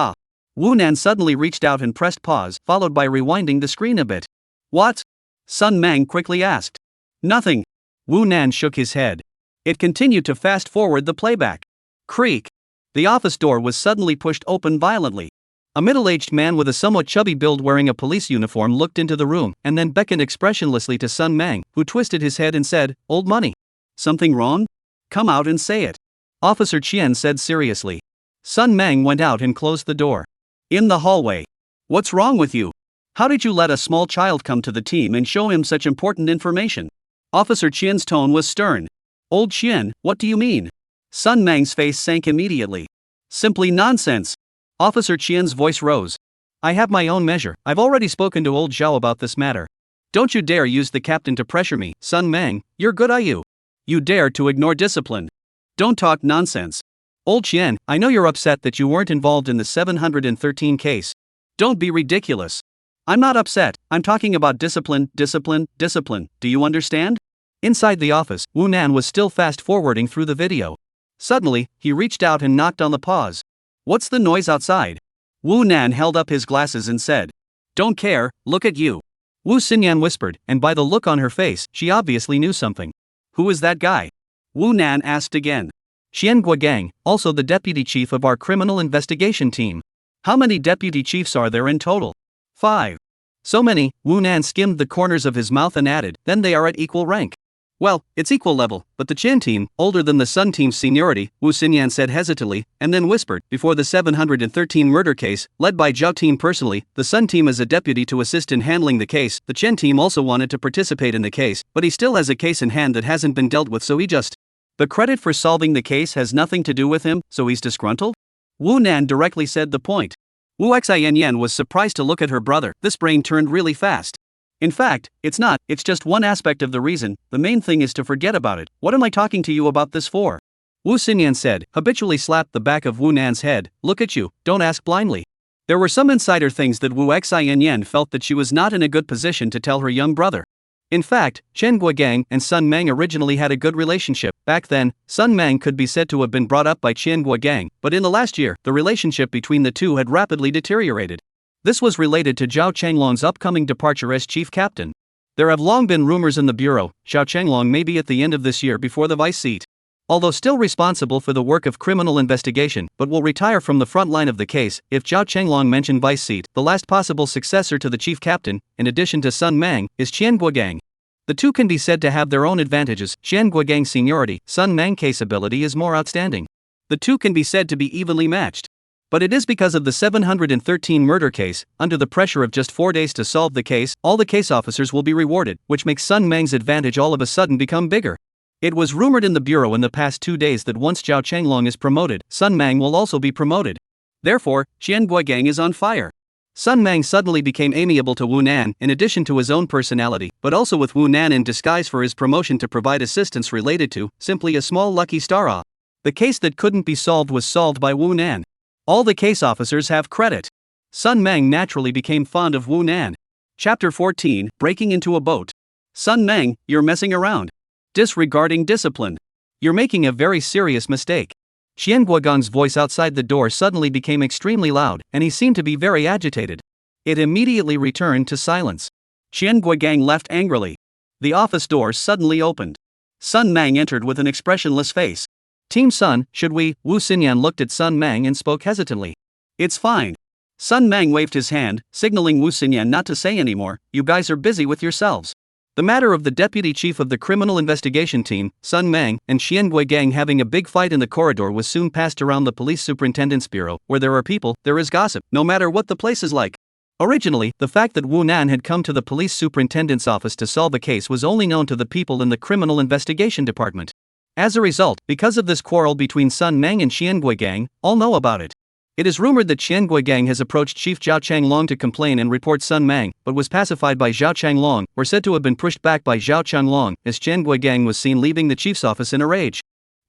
Speaker 1: Wu Nan suddenly reached out and pressed pause, followed by rewinding the screen a bit. What? Sun Mang quickly asked. Nothing. Wu Nan shook his head. It continued to fast forward the playback. Creak. The office door was suddenly pushed open violently. A middle-aged man with a somewhat chubby build wearing a police uniform looked into the room, and then beckoned expressionlessly to Sun Mang, who twisted his head and said, Old money. Something wrong? Come out and say it. Officer Qian said seriously. Sun Mang went out and closed the door. In the hallway. What's wrong with you? How did you let a small child come to the team and show him such important information? Officer Qian's tone was stern. Old Qian, what do you mean? Sun Mang's face sank immediately. Simply nonsense. Officer Qian's voice rose. I have my own measure. I've already spoken to old Zhao about this matter. Don't you dare use the captain to pressure me, Sun Mang, you're good are you? You dare to ignore discipline. Don't talk nonsense. Old Qian, I know you're upset that you weren't involved in the 713 case. Don't be ridiculous. I'm not upset, I'm talking about discipline, discipline, discipline, do you understand? Inside the office, Wu Nan was still fast-forwarding through the video. Suddenly, he reached out and knocked on the pause. What's the noise outside? Wu Nan held up his glasses and said. Don't care, look at you. Wu Xinyan whispered, and by the look on her face, she obviously knew something. Who is that guy? Wu Nan asked again. Qian Guogang, also the deputy chief of our criminal investigation team. How many deputy chiefs are there in total? 5. So many, Wu Nan skimmed the corners of his mouth and added, then they are at equal rank. Well, it's equal level, but the Qian team, older than the Sun team's seniority, Wu Xinyan said hesitantly, and then whispered, before the 713 murder case, led by Zhao team personally, the Sun team as a deputy to assist in handling the case, the Qian team also wanted to participate in the case, but he still has a case in hand that hasn't been dealt with so he just. The credit for solving the case has nothing to do with him, so he's disgruntled? Wu Nan directly said the point. Wu Xianyan was surprised to look at her brother, this brain turned really fast. In fact, it's not, it's just one aspect of the reason, the main thing is to forget about it. What am I talking to you about this for? Wu Xinyan said, habitually slapped the back of Wu Nan's head, look at you, don't ask blindly. There were some insider things that Wu Xianyan felt that she was not in a good position to tell her young brother. In fact, Chen Guogang and Sun Mang originally had a good relationship. Back then, Sun Mang could be said to have been brought up by Chen Guogang, but in the last year, the relationship between the two had rapidly deteriorated. This was related to Zhao Changlong's upcoming departure as chief captain. There have long been rumors in the bureau, Zhao Changlong may be at the end of this year before the vice seat. Although still responsible for the work of criminal investigation, but will retire from the front line of the case, if Zhao Changlong mentioned vice seat, the last possible successor to the chief captain, in addition to Sun Mang, is Qian Guogang. The two can be said to have their own advantages. Qian Guogang's seniority, Sun Mang case ability is more outstanding. The two can be said to be evenly matched. But it is because of the 713 murder case, under the pressure of just 4 days to solve the case, all the case officers will be rewarded, which makes Sun Mang's advantage all of a sudden become bigger. It was rumored in the bureau in the past 2 days that once Zhao Changlong is promoted, Sun Mang will also be promoted. Therefore, Qian Guogang is on fire. Sun Mang suddenly became amiable to Wu Nan in addition to his own personality, but also with Wu Nan in disguise for his promotion to provide assistance related to, simply a small lucky star. The case that couldn't be solved was solved by Wu Nan. All the case officers have credit. Sun Mang naturally became fond of Wu Nan. Chapter 14, Breaking into a Boat. Sun Mang, you're messing around. Disregarding discipline. You're making a very serious mistake. Qian Guogang's voice outside the door suddenly became extremely loud, and he seemed to be very agitated. It immediately returned to silence. Qian Guogang left angrily. The office door suddenly opened. Sun Mang entered with an expressionless face. Team Sun, should we? Wu Xinyan looked at Sun Mang and spoke hesitantly. It's fine. Sun Mang waved his hand, signaling Wu Xinyan not to say anymore, you guys are busy with yourselves. The matter of the deputy chief of the criminal investigation team, Sun Mang, and Qian Guogang having a big fight in the corridor was soon passed around the police superintendent's bureau. Where there are people, there is gossip, no matter what the place is like. Originally, the fact that Wu Nan had come to the police superintendent's office to solve a case was only known to the people in the criminal investigation department. As a result, because of this quarrel between Sun Mang and Qian Guogang, all know about it. It is rumored that Qian Guogang has approached Chief Zhao Changlong to complain and report Sun Mang, but was pacified by Zhao Changlong, or said to have been pushed back by Zhao Changlong, as Qian Guogang was seen leaving the chief's office in a rage.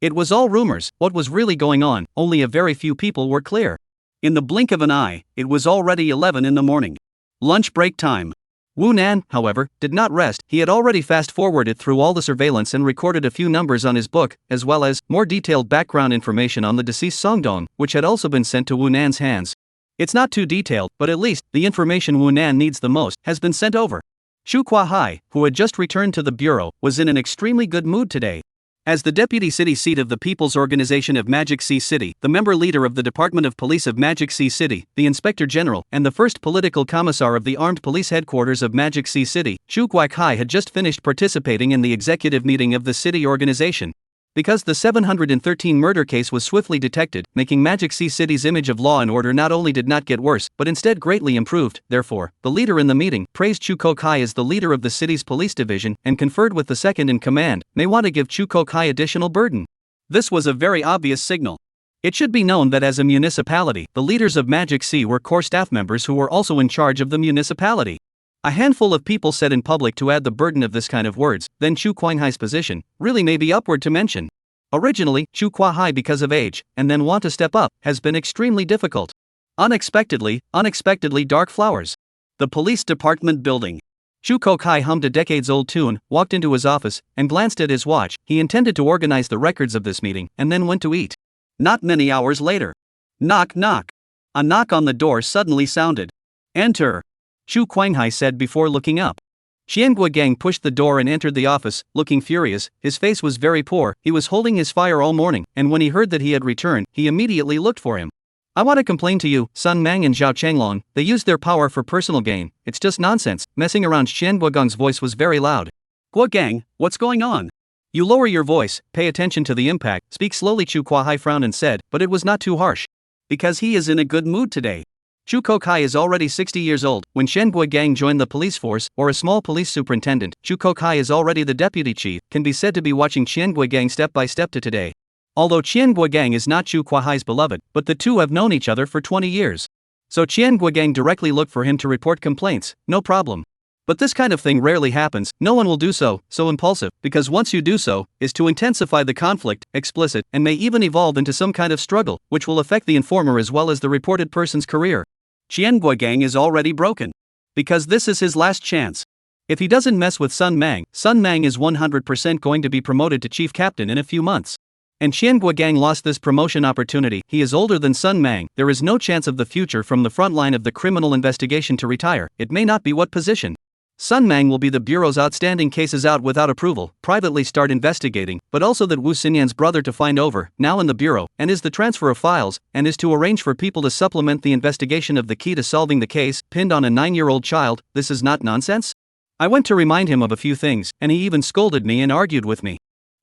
Speaker 1: It was all rumors. What was really going on, only a very few people were clear. In the blink of an eye, it was already 11 in the morning. Lunch break time. Wu Nan, however, did not rest. He had already fast-forwarded through all the surveillance and recorded a few numbers on his book, as well as more detailed background information on the deceased Songdong, which had also been sent to Wu Nan's hands. It's not too detailed, but at least, the information Wu Nan needs the most has been sent over. Xu Kuahai, who had just returned to the bureau, was in an extremely good mood today. As the deputy city seat of the People's Organization of Magic Sea City, the member leader of the Department of Police of Magic Sea City, the Inspector General, and the first political commissar of the Armed Police Headquarters of Magic Sea City, Xu Guaikai had just finished participating in the executive meeting of the city organization. Because the 713 murder case was swiftly detected, making Magic C City's image of law and order not only did not get worse, but instead greatly improved. Therefore, the leader in the meeting praised Chu Kokai as the leader of the city's police division and conferred with the second in command, may want to give Chu Kokai additional burden. This was a very obvious signal. It should be known that as a municipality, the leaders of Magic C were core staff members who were also in charge of the municipality. A handful of people said in public to add the burden of this kind of words, then Chu Quanhai's position really may be upward to mention. Originally, Chu Quanhai because of age, and then want to step up, has been extremely difficult. Unexpectedly dark flowers. The police department building. Chu Kokai hummed a decades-old tune, walked into his office, and glanced at his watch. He intended to organize the records of this meeting, and then went to eat. Not many hours later. Knock knock. A knock on the door suddenly sounded. Enter. Chu Quanhai said before looking up. Qian Guogang pushed the door and entered the office, looking furious. His face was very poor. He was holding his fire all morning, and when he heard that he had returned, he immediately looked for him. I want to complain to you, Sun Mang and Zhao Changlong. They used their power for personal gain. It's just nonsense. Messing around. Qian Guogang's voice was very loud. Guogang, what's going on? You lower your voice, pay attention to the impact, speak slowly. Chu Quanhai frowned and said, but it was not too harsh. Because he is in a good mood today. Chu Kokai is already 60 years old. When Shen Guogang joined the police force, or a small police superintendent, Chu Kokai is already the deputy chief, can be said to be watching Qian Guogang step by step to today. Although Qian Guogang is not Chu Quanhai's beloved, but the two have known each other for 20 years. So Qian Guogang directly looked for him to report complaints, no problem. But this kind of thing rarely happens. No one will do so impulsive, because once you do so, is to intensify the conflict, explicit, and may even evolve into some kind of struggle, which will affect the informer as well as the reported person's career. Qian Guogang is already broken. Because this is his last chance. If he doesn't mess with Sun Mang is 100% going to be promoted to chief captain in a few months. And Qian Guogang lost this promotion opportunity. He is older than Sun Mang. There is no chance of the future from the front line of the criminal investigation to retire. It may not be what position. Sun Mang will be the bureau's outstanding cases out without approval, privately start investigating, but also that Wu Xinyan's brother to find over, now in the bureau, and is the transfer of files, and is to arrange for people to supplement the investigation of the key to solving the case, pinned on a 9-year-old child. This is not nonsense? I went to remind him of a few things, and he even scolded me and argued with me.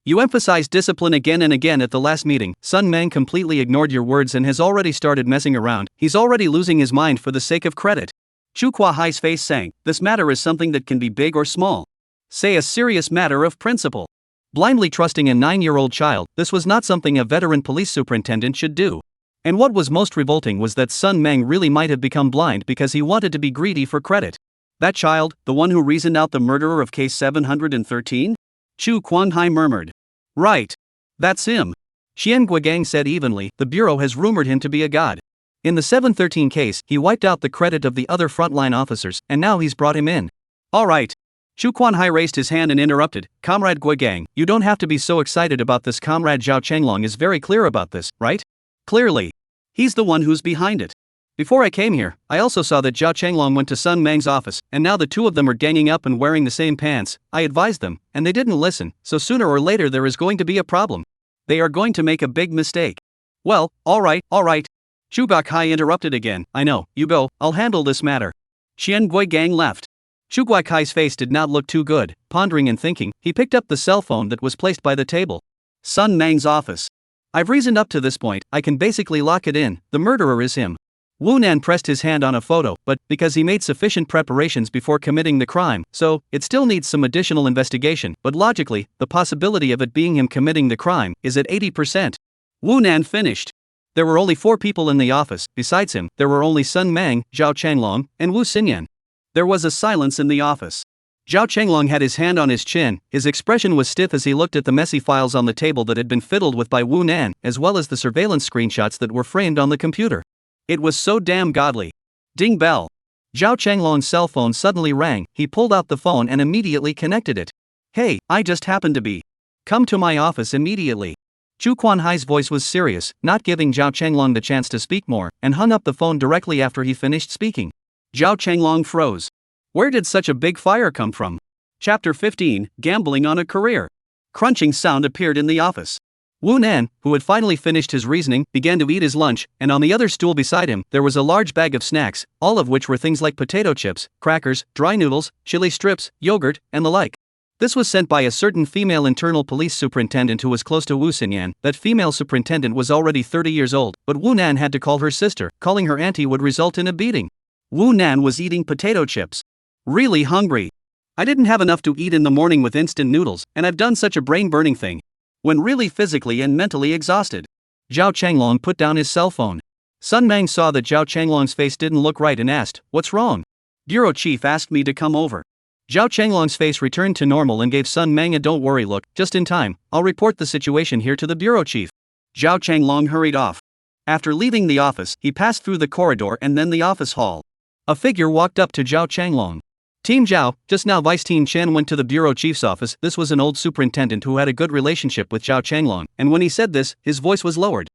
Speaker 1: You emphasized discipline again and again at the last meeting. Sun Mang completely ignored your words and has already started messing around. He's already losing his mind for the sake of credit. Chu Quanhai's face sank. This matter is something that can be big or small. Say a serious matter of principle. Blindly trusting a 9-year-old child, this was not something a veteran police superintendent should do. And what was most revolting was that Sun Mang really might have become blind because he wanted to be greedy for credit. That child, the one who reasoned out the murderer of case 713? Chu Quanhai murmured. Right. That's him. Qian Guogang said evenly, the bureau has rumored him to be a god. In the 713 case, he wiped out the credit of the other frontline officers, and now he's brought him in. All right. Chu Quanhai raised his hand and interrupted. Comrade Guogang, you don't have to be so excited about this. Comrade Zhao Changlong is very clear about this, right? Clearly. He's the one who's behind it. Before I came here, I also saw that Zhao Changlong went to Sun Mang's office, and now the two of them are ganging up and wearing the same pants. I advised them, and they didn't listen, so sooner or later there is going to be a problem. They are going to make a big mistake. Well, all right. Chu Guokai interrupted again. I know, you go, I'll handle this matter. Qian Guogang left. Chu Guokai's face did not look too good. Pondering and thinking, he picked up the cell phone that was placed by the table. Sun Mang's office. I've reasoned up to this point, I can basically lock it in, the murderer is him. Wu Nan pressed his hand on a photo, but, because he made sufficient preparations before committing the crime, so, it still needs some additional investigation, but logically, the possibility of it being him committing the crime is at 80%. Wu Nan finished. There were only 4 people in the office. Besides him, there were only Sun Mang, Zhao Changlong, and Wu Xinyan. There was a silence in the office. Zhao Changlong had his hand on his chin. His expression was stiff as he looked at the messy files on the table that had been fiddled with by Wu Nan, as well as the surveillance screenshots that were framed on the computer. It was so damn godly. Ding bell. Zhao Changlong's cell phone suddenly rang. He pulled out the phone and immediately connected it. Hey, I just happened to be. Come to my office immediately. Chu Quanhai's voice was serious, not giving Zhao Changlong the chance to speak more, and hung up the phone directly after he finished speaking. Zhao Changlong froze. Where did such a big fire come from? Chapter 15, Gambling on a Career. Crunching sound appeared in the office. Wu Nan, who had finally finished his reasoning, began to eat his lunch, and on the other stool beside him, there was a large bag of snacks, all of which were things like potato chips, crackers, dry noodles, chili strips, yogurt, and the like. This was sent by a certain female internal police superintendent who was close to Wu Xinyan. That female superintendent was already 30 years old, but Wu Nan had to call her sister. Calling her auntie would result in a beating. Wu Nan was eating potato chips. Really hungry. I didn't have enough to eat in the morning with instant noodles, and I've done such a brain-burning thing. When really physically and mentally exhausted. Zhao Changlong put down his cell phone. Sun Mang saw that Zhao Changlong's face didn't look right and asked, "What's wrong?" Bureau chief asked me to come over. Zhao Changlong's face returned to normal and gave Sun Mang a "don't worry" look. Just in time, I'll report the situation here to the bureau chief. Zhao Changlong hurried off. After leaving the office, he passed through the corridor and then the office hall. A figure walked up to Zhao Changlong. Team Zhao, just now Vice Team Chen went to the bureau chief's office. This was an old superintendent who had a good relationship with Zhao Changlong, and when he said this, his voice was lowered.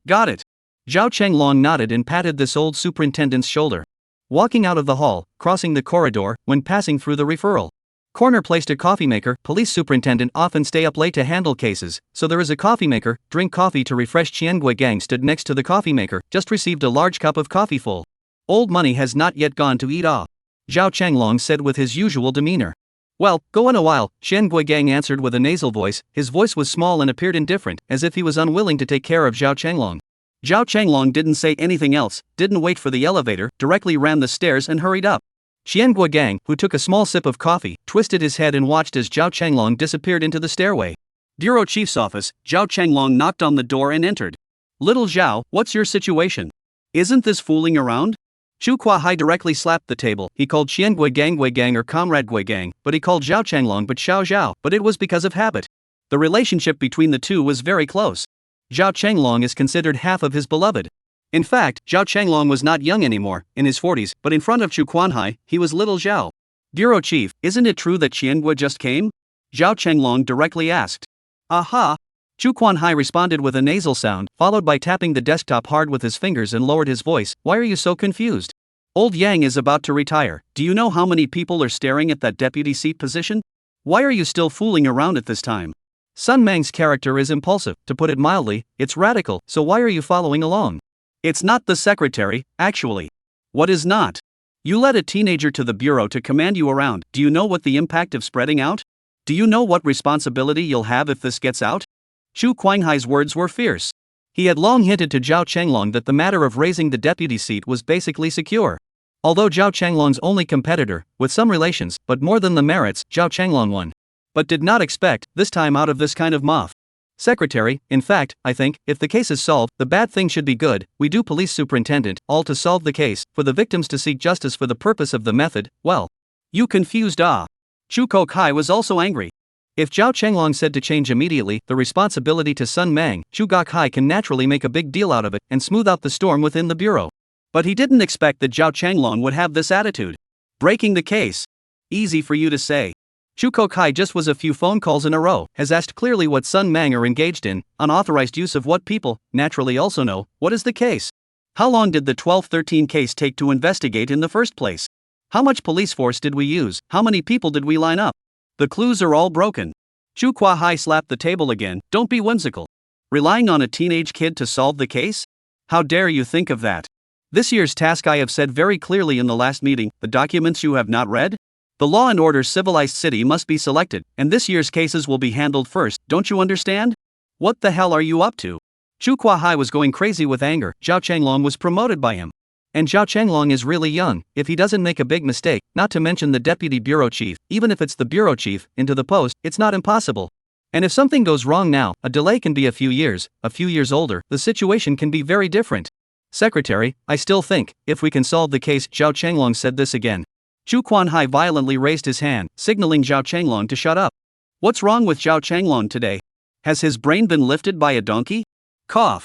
Speaker 1: Got it. Zhao Changlong nodded and patted this old superintendent's shoulder. Walking out of the hall, crossing the corridor, when passing through the referral corner placed a coffee maker. Police superintendent often stay up late to handle cases, so there is a coffee maker. Drink coffee to refresh. Qiangui Gang stood next to the coffee maker, just received a large cup of coffee full. Old money has not yet gone to eat. Zhao Changlong said with his usual demeanor. Well, go in a while, Qiangui Gang answered with a nasal voice. His voice was small and appeared indifferent, as if he was unwilling to take care of Zhao Changlong. Zhao Changlong didn't say anything else, didn't wait for the elevator, directly ran the stairs and hurried up. Qiangui Gang, who took a small sip of coffee, twisted his head and watched as Zhao Changlong disappeared into the stairway. Bureau chief's office. Zhao Changlong knocked on the door and entered. Little Zhao, what's your situation? Isn't this fooling around? Chu Kuahai directly slapped the table. He called Qiangui Gang or Comrade Gui Gang, but he called Zhao Changlong but Xiao Zhao, but it was because of habit. The relationship between the two was very close. Zhao Changlong is considered half of his beloved. In fact, Zhao Changlong was not young anymore, in his 40s, but in front of Chu Kuanhai, he was little Zhao. Bureau chief, isn't it true that Qiangui just came? Zhao Changlong directly asked. Aha! Chu Kuanhai responded with a nasal sound, followed by tapping the desktop hard with his fingers and lowered his voice. Why are you so confused? Old Yang is about to retire. Do you know how many people are staring at that deputy seat position? Why are you still fooling around at this time? Sun Mang's character is impulsive, to put it mildly. It's radical, so why are you following along? It's not the secretary, actually. What is not? You led a teenager to the bureau to command you around. Do you know what the impact of spreading out? Do you know what responsibility you'll have if this gets out? Chu Kuanghai's words were fierce. He had long hinted to Zhao Changlong that the matter of raising the deputy seat was basically secure. Although Zhao Changlong's only competitor, with some relations, but more than the merits, Zhao Changlong won. But did not expect, this time out of this kind of muff. Secretary, in fact, I think, if the case is solved, the bad thing should be good. We do police superintendent, all to solve the case, for the victims to seek justice for the purpose of the method. Well, you confused. Chu Kokai was also angry. If Zhao Changlong said to change immediately the responsibility to Sun Mang, Chu Gokkai can naturally make a big deal out of it and smooth out the storm within the bureau. But he didn't expect that Zhao Changlong would have this attitude. Breaking the case. Easy for you to say. Chu Kokai just was a few phone calls in a row, has asked clearly what Sun Mang are engaged in, unauthorized use of what people, naturally also know, what is the case? How long did the 1213 case take to investigate in the first place? How much police force did we use? How many people did we line up? The clues are all broken. Chu Kuahai slapped the table again. Don't be whimsical. Relying on a teenage kid to solve the case? How dare you think of that? This year's task I have said very clearly in the last meeting, the documents you have not read? The law and order civilized city must be selected, and this year's cases will be handled first, don't you understand? What the hell are you up to? Chu Kuahai was going crazy with anger. Zhao Changlong was promoted by him. And Zhao Changlong is really young. If he doesn't make a big mistake, not to mention the deputy bureau chief, even if it's the bureau chief, into the post, it's not impossible. And if something goes wrong now, a delay can be a few years older, the situation can be very different. Secretary, I still think, if we can solve the case, Zhao Changlong said this again. Chu Kuanhai violently raised his hand, signaling Zhao Changlong to shut up. What's wrong with Zhao Changlong today? Has his brain been lifted by a donkey? Cough.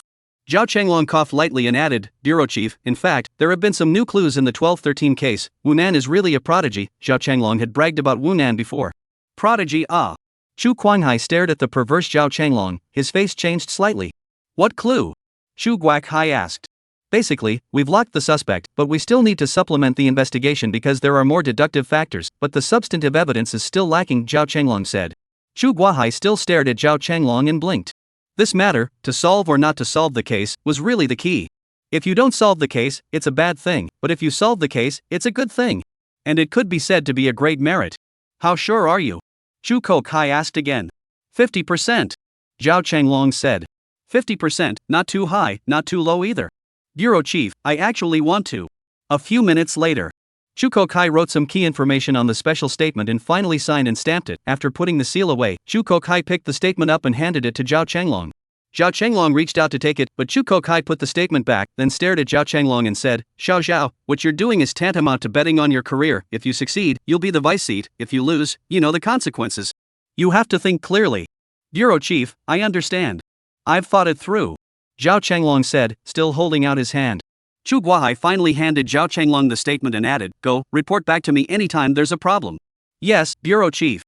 Speaker 1: Zhao Changlong coughed lightly and added, Bureau Chief, in fact, there have been some new clues in the 1213 case. Wu Nan is really a prodigy. Zhao Changlong had bragged about Wu Nan before. Prodigy, ah. Chu Kuanghai stared at the perverse Zhao Changlong, his face changed slightly. What clue? Chu Guakhai asked. Basically, we've locked the suspect, but we still need to supplement the investigation because there are more deductive factors, but the substantive evidence is still lacking, Zhao Changlong said. Chu Guahai still stared at Zhao Changlong and blinked. This matter, to solve or not to solve the case, was really the key. If you don't solve the case, it's a bad thing, but if you solve the case, it's a good thing. And it could be said to be a great merit. How sure are you? Chu Ko-kai asked again. 50%. Zhao Changlong said. 50%, not too high, not too low either. Bureau Chief, I actually want to. A few minutes later, Chu Ko-kai wrote some key information on the special statement and finally signed and stamped it. After putting the seal away, Chu Ko-kai picked the statement up and handed it to Zhao Changlong. Zhao Changlong reached out to take it, but Chu Ko-kai put the statement back, then stared at Zhao Changlong and said, Xiao Zhao, what you're doing is tantamount to betting on your career. If you succeed, you'll be the vice seat. If you lose, you know the consequences. You have to think clearly. Bureau Chief, I understand. I've thought it through. Zhao Changlong said, still holding out his hand. Chu Guahai finally handed Zhao Changlong the statement and added, Go, report back to me anytime there's a problem. Yes, Bureau Chief.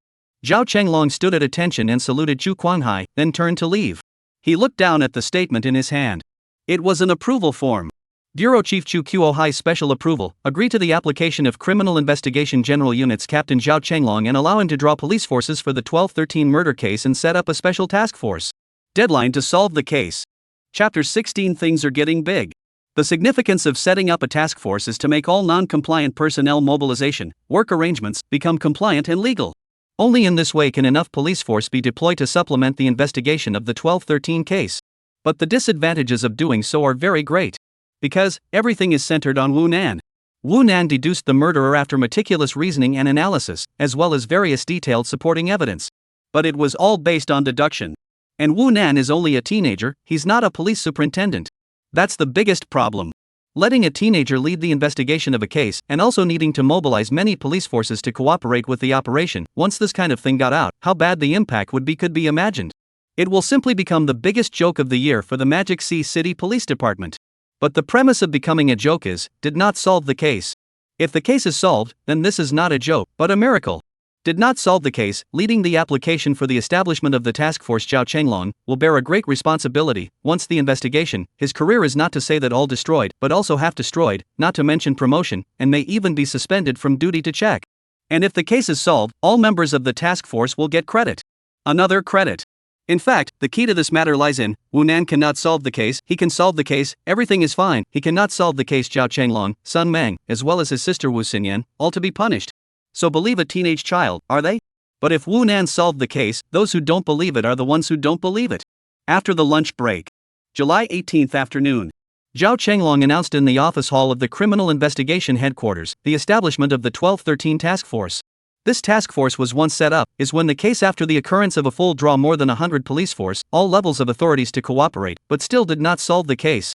Speaker 1: Zhao Changlong stood at attention and saluted Chu Guahai, then turned to leave. He looked down at the statement in his hand. It was an approval form. Bureau Chief Chu Guohai's special approval, agree to the application of Criminal Investigation General Unit's Captain Zhao Changlong and allow him to draw police forces for the 1213 murder case and set up a special task force. Deadline to solve the case. Chapter 16 Things are getting big. The significance of setting up a task force is to make all non-compliant personnel mobilization, work arrangements, become compliant and legal. Only in this way can enough police force be deployed to supplement the investigation of the 1213 case. But the disadvantages of doing so are very great. Because everything is centered on Wu Nan. Wu Nan deduced the murderer after meticulous reasoning and analysis, as well as various detailed supporting evidence. But it was all based on deduction. And Wu Nan is only a teenager, he's not a police superintendent. That's the biggest problem. Letting a teenager lead the investigation of a case and also needing to mobilize many police forces to cooperate with the operation, once this kind of thing got out, how bad the impact would be could be imagined. It will simply become the biggest joke of the year for the Magic Sea City Police Department. But the premise of becoming a joke did not solve the case. If the case is solved, then this is not a joke, but a miracle. Did not solve the case, leading the application for the establishment of the task force Zhao Changlong will bear a great responsibility. Once the investigation, his career is not to say that all destroyed, but also half destroyed, not to mention promotion, and may even be suspended from duty to check. And if the case is solved, all members of the task force will get credit. Another credit. In fact, the key to this matter lies in, Wu Nan cannot solve the case, he can solve the case, everything is fine, he cannot solve the case. Zhao Changlong, Sun Meng, as well as his sister Wu Xinyan, all to be punished. So believe a teenage child, are they? But if Wu Nan solved the case, those who don't believe it are the ones who don't believe it. After the lunch break. July 18th afternoon. Zhao Changlong announced in the office hall of the Criminal Investigation Headquarters the establishment of the 1213 Task Force. This task force was once set up, is when the case after the occurrence of a full draw more than 100 police force, all levels of authorities to cooperate, but still did not solve the case.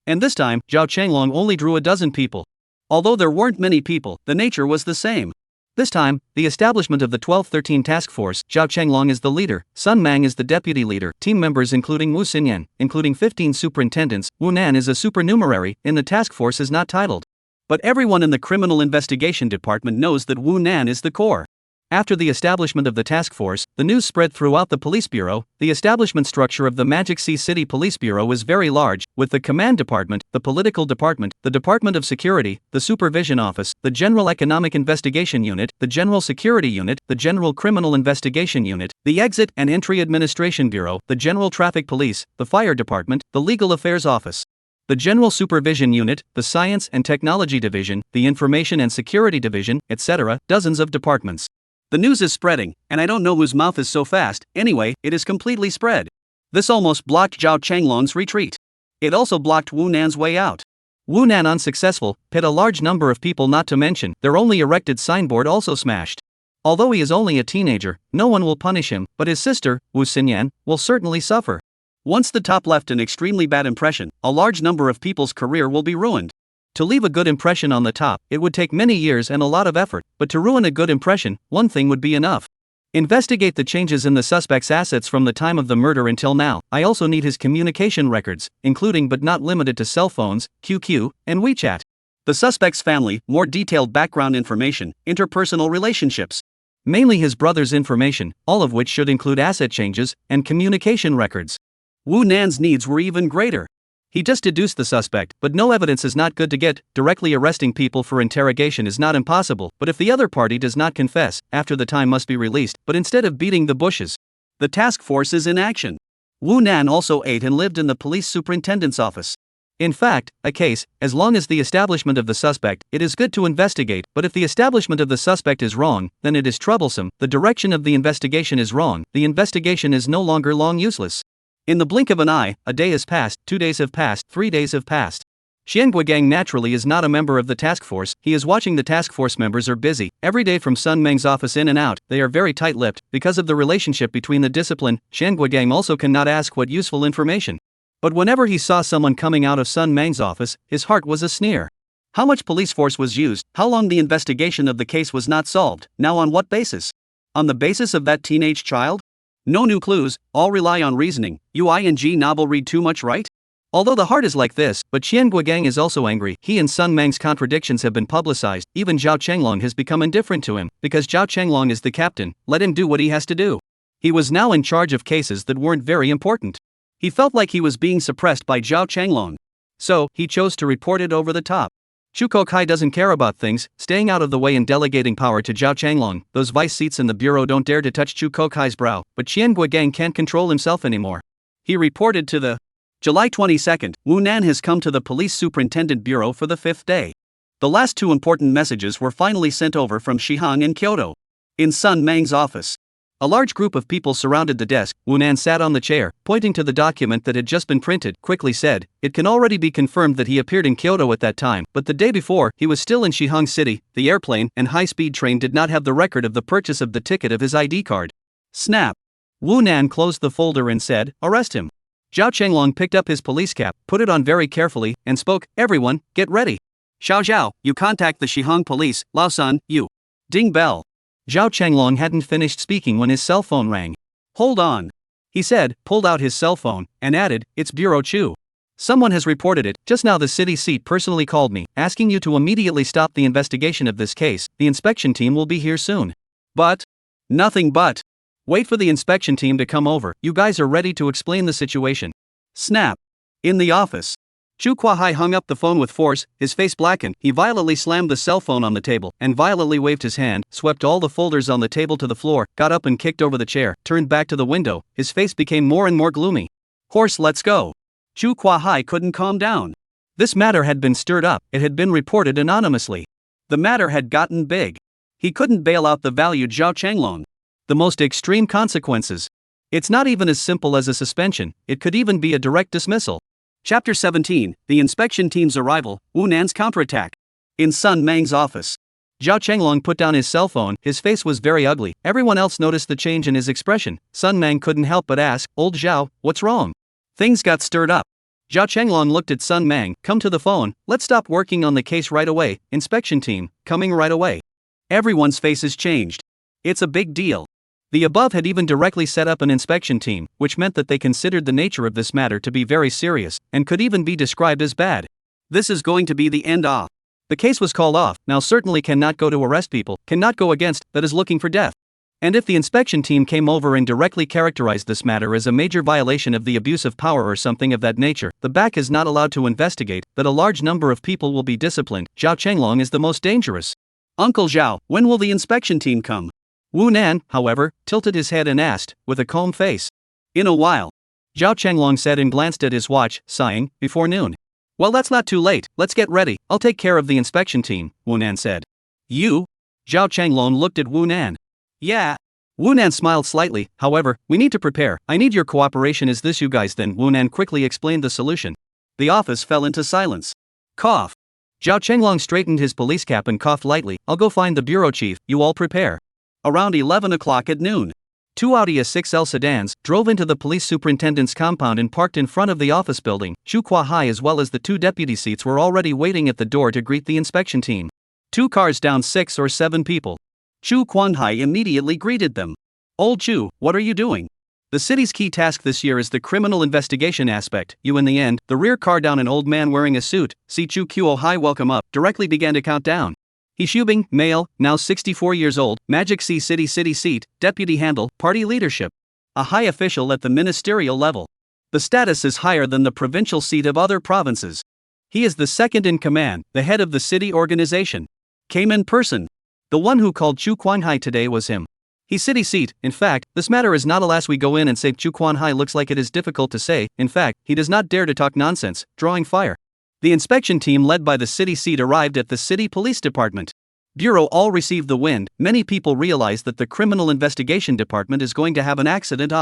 Speaker 1: And this time, Zhao Changlong only drew a dozen people. Although there weren't many people, the nature was the same. This time, the establishment of the 1213 task force, Zhao Changlong is the leader, Sun Mang is the deputy leader, team members including Wu Xinyan, including 15 superintendents, Wu Nan is a supernumerary, in the task force is not titled. But everyone in the criminal investigation department knows that Wu Nan is the core. After the establishment of the task force, the news spread throughout the police bureau. The establishment structure of the Magic Sea City Police Bureau was very large, with the command department, the political department, the Department of Security, the Supervision Office, the General Economic Investigation Unit, the General Security Unit, the General Criminal Investigation Unit, the Exit and Entry Administration Bureau, the General Traffic Police, the Fire Department, the Legal Affairs Office, the General Supervision Unit, the Science and Technology Division, the Information and Security Division, etc., dozens of departments. The news is spreading, and I don't know whose mouth is so fast. Anyway, it is completely spread. This almost blocked Zhao Changlong's retreat. It also blocked Wu Nan's way out. Wu Nan unsuccessful, pit a large number of people not to mention their only erected signboard also smashed. Although he is only a teenager, no one will punish him, but his sister, Wu Xinyan, will certainly suffer. Once the top left an extremely bad impression, a large number of people's career will be ruined. To leave a good impression on the top, it would take many years and a lot of effort, but to ruin a good impression, one thing would be enough. Investigate the changes in the suspect's assets from the time of the murder until now. I also need his communication records, including but not limited to cell phones, QQ, and WeChat. The suspect's family, more detailed background information, interpersonal relationships. Mainly his brother's information, all of which should include asset changes and communication records. Wu Nan's needs were even greater. He just deduced the suspect, but no evidence is not good to get. Directly arresting people for interrogation is not impossible, but if the other party does not confess, after the time must be released, but instead of beating the bushes, the task force is in action. Wu Nan also ate and lived in the police superintendent's office. In fact, a case, as long as the establishment of the suspect, it is good to investigate, but if the establishment of the suspect is wrong, then it is troublesome, the direction of the investigation is wrong, the investigation is no longer long useless. In the blink of an eye, a day has passed, 2 days have passed, 3 days have passed. Xian Guogang naturally is not a member of the task force, he is watching the task force members are busy, every day from Sun Meng's office in and out, they are very tight-lipped, because of the relationship between the discipline, Xian Guogang also cannot ask what useful information. But whenever he saw someone coming out of Sun Meng's office, his heart was a sneer. How much police force was used, how long the investigation of the case was not solved, now on what basis? On the basis of that teenage child? No new clues, all rely on reasoning. Uing novel read too much, right? Although the heart is like this, but Xian Guogang is also angry. He and Sun Meng's contradictions have been publicized, even Zhao Chenglong has become indifferent to him, because Zhao Chenglong is the captain, let him do what he has to do. He was now in charge of cases that weren't very important. He felt like he was being suppressed by Zhao Chenglong. So, he chose to report it over the top. Chu Kokai doesn't care about things, staying out of the way and delegating power to Zhao Chenglong. Those vice seats in the bureau don't dare to touch Chu Kokai's brow, but Xian Guogang can't control himself anymore. He reported to the July 22, Wu Nan has come to the police superintendent bureau for the 5th day. The last 2 important messages were finally sent over from Shihang in Kyoto. In Sun Meng's office, a large group of people surrounded the desk. Wu Nan sat on the chair, pointing to the document that had just been printed, quickly said, it can already be confirmed that he appeared in Kyoto at that time, but the day before, he was still in Shihang City. The airplane and high-speed train did not have the record of the purchase of the ticket of his ID card. Snap! Wu Nan closed the folder and said, arrest him. Zhao Chenglong picked up his police cap, put it on very carefully, and spoke, everyone, get ready. Xiao Zhao, you contact the Shihang police. Lao Sun, you. Ding bell. Zhao Chenglong hadn't finished speaking when his cell phone rang. Hold on. He said, pulled out his cell phone, and added, it's Bureau Chu. Someone has reported it. Just now the city seat personally called me, asking you to immediately stop the investigation of this case. The inspection team will be here soon. But? Nothing but. Wait for the inspection team to come over. You guys are ready to explain the situation. Snap. In the office. Chu Kuahai hung up the phone with force, his face blackened. He violently slammed the cell phone on the table, and violently waved his hand, swept all the folders on the table to the floor, got up and kicked over the chair, turned back to the window. His face became more and more gloomy. Horse, let's go. Chu Kuahai couldn't calm down. This matter had been stirred up, it had been reported anonymously. The matter had gotten big. He couldn't bail out the valued Zhao Chenglong. The most extreme consequences. It's not even as simple as a suspension, it could even be a direct dismissal. Chapter 17, The Inspection Team's Arrival, Wu Nan's Counterattack. In Sun Meng's office. Zhao Chenglong put down his cell phone, his face was very ugly, everyone else noticed the change in his expression. Sun Meng couldn't help but ask, old Zhao, what's wrong? Things got stirred up. Zhao Chenglong looked at Sun Meng, come to the phone, let's stop working on the case right away, inspection team, coming right away. Everyone's faces changed. It's a big deal. The above had even directly set up an inspection team, which meant that they considered the nature of this matter to be very serious, and could even be described as bad. This is going to be the end off. The case was called off, now certainly cannot go to arrest people, cannot go against, that is looking for death. And if the inspection team came over and directly characterized this matter as a major violation of the abuse of power or something of that nature, the back is not allowed to investigate, that a large number of people will be disciplined. Zhao Chenglong is the most dangerous. Uncle Zhao, when will the inspection team come? Wu Nan, however, tilted his head and asked, with a calm face. In a while. Zhao Chenglong said and glanced at his watch, sighing, before noon. Well, that's not too late, let's get ready, I'll take care of the inspection team, Wu Nan said. You? Zhao Chenglong looked at Wu Nan. Yeah. Wu Nan smiled slightly, however, we need to prepare, I need your cooperation. Is this you guys then? Wu Nan quickly explained the solution. The office fell into silence. Cough. Zhao Chenglong straightened his police cap and coughed lightly. I'll go find the bureau chief, you all prepare. Around 11 o'clock at noon. 2 Audi A6L sedans drove into the police superintendent's compound and parked in front of the office building. Chu Kuahai as well as the 2 deputy seats were already waiting at the door to greet the inspection team. 2 cars down 6 or 7 people. Chu Kuanhai immediately greeted them. Old Chu, what are you doing? The city's key task this year is the criminal investigation aspect. You in the end, the rear car down an old man wearing a suit. See Chu Kuohai welcome up, directly began to count down. He Shubing, male, now 64 years old, Magic C City seat, deputy handle, party leadership. A high official at the ministerial level. The status is higher than the provincial seat of other provinces. He is the second in command, the head of the city organization. Came in person. The one who called Chu Kuanhai today was him. He's city seat. In fact, this matter is not alas we go in and say Chu Kuanhai looks like it is difficult to say. In fact, he does not dare to talk nonsense, drawing fire. The inspection team led by the city seat arrived at the city police department. Bureau all received the wind. Many people realized that the criminal investigation department is going to have an accident.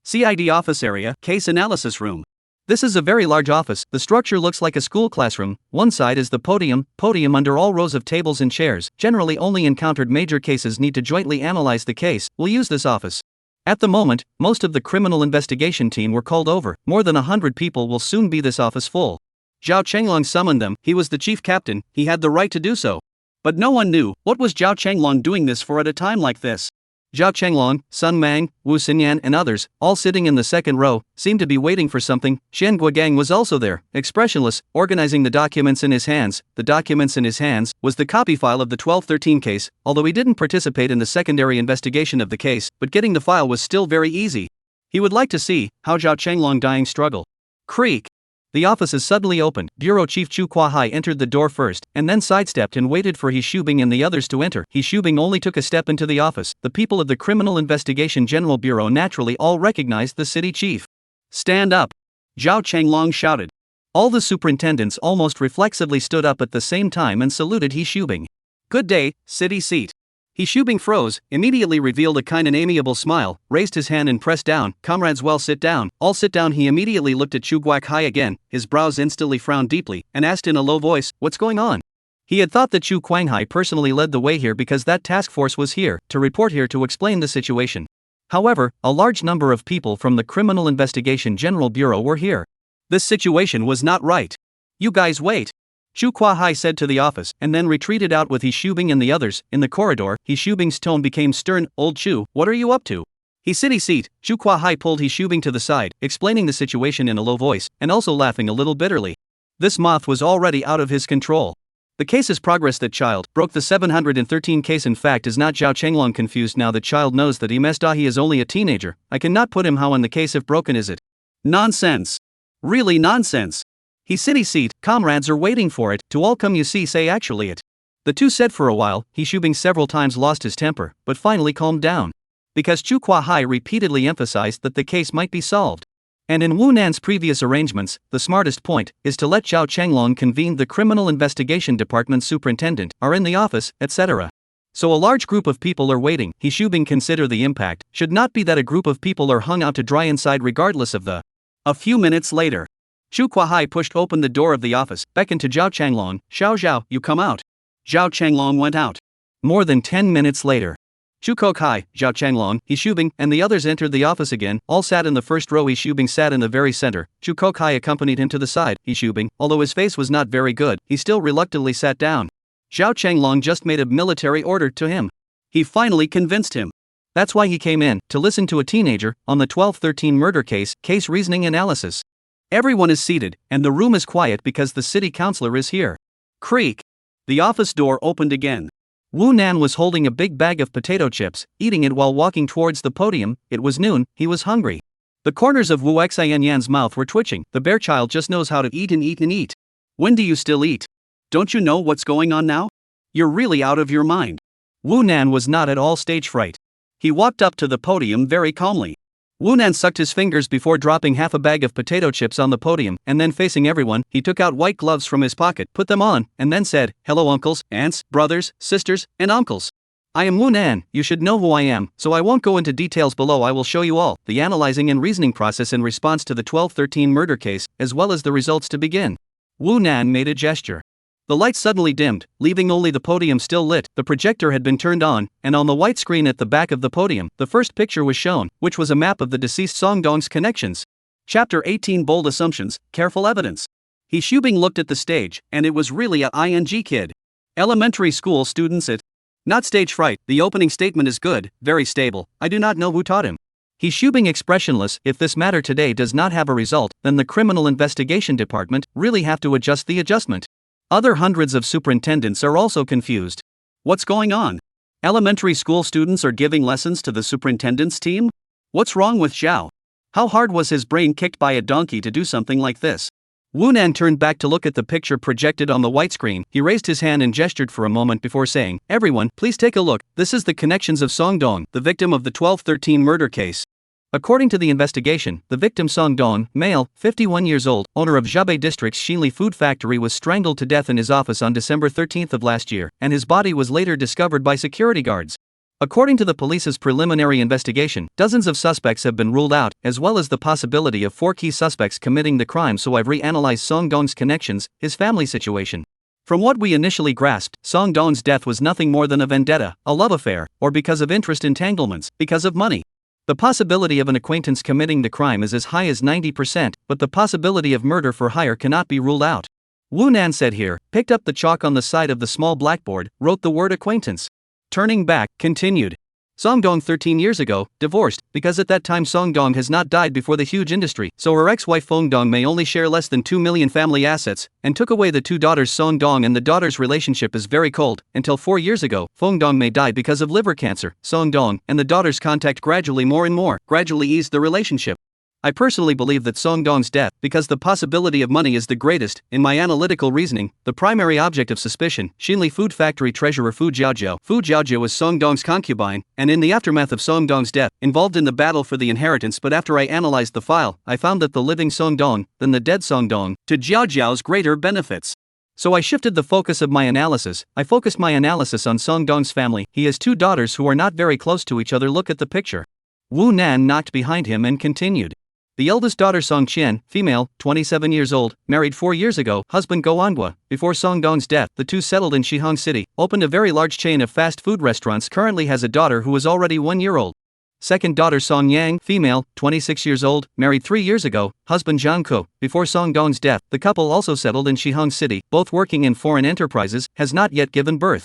Speaker 1: CID office area, case analysis room. This is a very large office. The structure looks like a school classroom. One side is the podium under all rows of tables and chairs. Generally only encountered major cases need to jointly analyze the case. We'll use this office. At the moment, most of the criminal investigation team were called over. More than 100 people will soon be this office full. Zhao Chenglong summoned them. He was the chief captain. He had the right to do so. But no one knew what was Zhao Chenglong doing this for at a time like this. Zhao Chenglong, Sun Mang, Wu Xinyan and others, all sitting in the second row, seemed to be waiting for something. Xian Guogang was also there, expressionless, organizing the documents in his hands. The documents in his hands was the copy file of the 1213 case, although he didn't participate in the secondary investigation of the case, but getting the file was still very easy. He would like to see how Zhao Chenglong dying struggle. Creak. The offices suddenly opened. Bureau Chief Chu Kuahai entered the door first, and then sidestepped and waited for He Shubing and the others to enter. He Shubing only took a step into the office. The people of the Criminal Investigation General Bureau naturally all recognized the city chief. Stand up! Zhao Chenglong shouted. All the superintendents almost reflexively stood up at the same time and saluted He Shubing. Good day, city seat. He Shubing froze, immediately revealed a kind and amiable smile, raised his hand and pressed down. Comrades, well, sit down. All sit down. He immediately looked at Chu Guakhai again, his brows instantly frowned deeply, and asked in a low voice, what's going on? He had thought that Chu Guanghai personally led the way here because that task force was here, to report here to explain the situation. However, a large number of people from the Criminal Investigation General Bureau were here. This situation was not right. You guys wait. Chu Kuahai said to the office, and then retreated out with He Shubing and the others. In the corridor, He Shubing's tone became stern. Old Chu, what are you up to? He city seat. Chu Kuahai pulled He Shubing to the side, explaining the situation in a low voice, and also laughing a little bitterly. This moth was already out of his control. The case's progress. That child broke the 713 case. In fact, is not Zhao Chenglong confused now? The child knows that he is only a teenager. I cannot put him how in the case if broken is it? Nonsense. Really nonsense. He city seat, comrades are waiting for it to all come. You see, say actually it. The two said for a while. He Shubing several times lost his temper, but finally calmed down. Because Chu Kuahai repeatedly emphasized that the case might be solved. And in Wu Nan's previous arrangements, the smartest point is to let Zhao Chenglong convene the Criminal Investigation Department superintendent, are in the office, etc. So a large group of people are waiting. He Shubing consider the impact should not be that a group of people are hung out to dry inside regardless of the. A few minutes later, Chu Kuahai pushed open the door of the office, beckoned to Zhao Chenglong. Zhao, you come out. Zhao Chenglong went out. More than 10 minutes later, Chu Kuahai, Zhao Chenglong, He Shubing, and the others entered the office again. All sat in the first row. He Shubing sat in the very center. Chu Kuahai accompanied him to the side. He Shubing, although his face was not very good, he still reluctantly sat down. Zhao Chenglong just made a military order to him. He finally convinced him. That's why he came in, to listen to a teenager on the 1213 murder case reasoning analysis. Everyone is seated, and the room is quiet because the city councilor is here. Creak. The office door opened again. Wu Nan was holding a big bag of potato chips, eating it while walking towards the podium. It was noon, he was hungry. The corners of Wu Xianyan's mouth were twitching. The bear child just knows how to eat and eat and eat. When do you still eat? Don't you know what's going on now? You're really out of your mind. Wu Nan was not at all stage fright. He walked up to the podium very calmly. Wu Nan sucked his fingers before dropping half a bag of potato chips on the podium, and then facing everyone, he took out white gloves from his pocket, put them on, and then said, hello uncles, aunts, brothers, sisters, and uncles. I am Wu Nan. You should know who I am, so I won't go into details below. I will show you all the analyzing and reasoning process in response to the 1213 murder case, as well as the results to begin. Wu Nan made a gesture. The light suddenly dimmed, leaving only the podium still lit. The projector had been turned on, and on the white screen at the back of the podium, the first picture was shown, which was a map of the deceased Song Dong's connections. Chapter 18 Bold Assumptions, Careful Evidence. He Shubing looked at the stage, and it was really a ING kid. Elementary school students it. Not stage fright. The opening statement is good, very stable. I do not know who taught him. He Shubing expressionless. If this matter today does not have a result, then the Criminal Investigation Department really have to adjust the adjustment. Other hundreds of superintendents are also confused. What's going on? Elementary school students are giving lessons to the superintendent's team? What's wrong with Zhao? How hard was his brain kicked by a donkey to do something like this? Wu Nan turned back to look at the picture projected on the white screen. He raised his hand and gestured for a moment before saying, everyone, please take a look. This is the connections of Song Dong, the victim of the 1213 murder case. According to the investigation, the victim Song Dong, male, 51 years old, owner of Jabe District's Shinli Food Factory was strangled to death in his office on December 13 of last year, and his body was later discovered by security guards. According to the police's preliminary investigation, dozens of suspects have been ruled out, as well as the possibility of 4 key suspects committing the crime, so I've reanalyzed Song Dong's connections, his family situation. From what we initially grasped, Song Dong's death was nothing more than a vendetta, a love affair, or because of interest entanglements, because of money. The possibility of an acquaintance committing the crime is as high as 90%, but the possibility of murder for hire cannot be ruled out. Wu Nan said here, picked up the chalk on the side of the small blackboard, wrote the word acquaintance. Turning back, continued. Song Dong 13 years ago, divorced, because at that time Song Dong has not died before the huge industry, so her ex-wife Fong Dong may only share less than 2 million family assets, and took away the 2 daughters Song Dong, and the daughters' relationship is very cold, until 4 years ago, Fong Dong may die because of liver cancer, Song Dong, and the daughters' contact gradually more and more, gradually eased the relationship. I personally believe that Song Dong's death, because the possibility of money is the greatest, in my analytical reasoning, the primary object of suspicion, Shinli Food Factory treasurer Fu Jiaojiao. Fu Jiaojiao was Song Dong's concubine, and in the aftermath of Song Dong's death, involved in the battle for the inheritance, but after I analyzed the file, I found that the living Song Dong, than the dead Song Dong, to Jiaojiao's greater benefits. So I shifted the focus of my analysis. I focused my analysis on Song Dong's family. He has 2 daughters who are not very close to each other. Look at the picture. Wu Nan knocked behind him and continued. The eldest daughter Song Qian, female, 27 years old, married 4 years ago, husband Go Anhwa. Before Song Dong's death, the 2 settled in Shihong City, opened a very large chain of fast food restaurants, currently has a daughter who is already 1 year old. Second daughter Song Yang, female, 26 years old, married 3 years ago, husband Zhang Ko. Before Song Dong's death, the couple also settled in Shihong City, both working in foreign enterprises, has not yet given birth.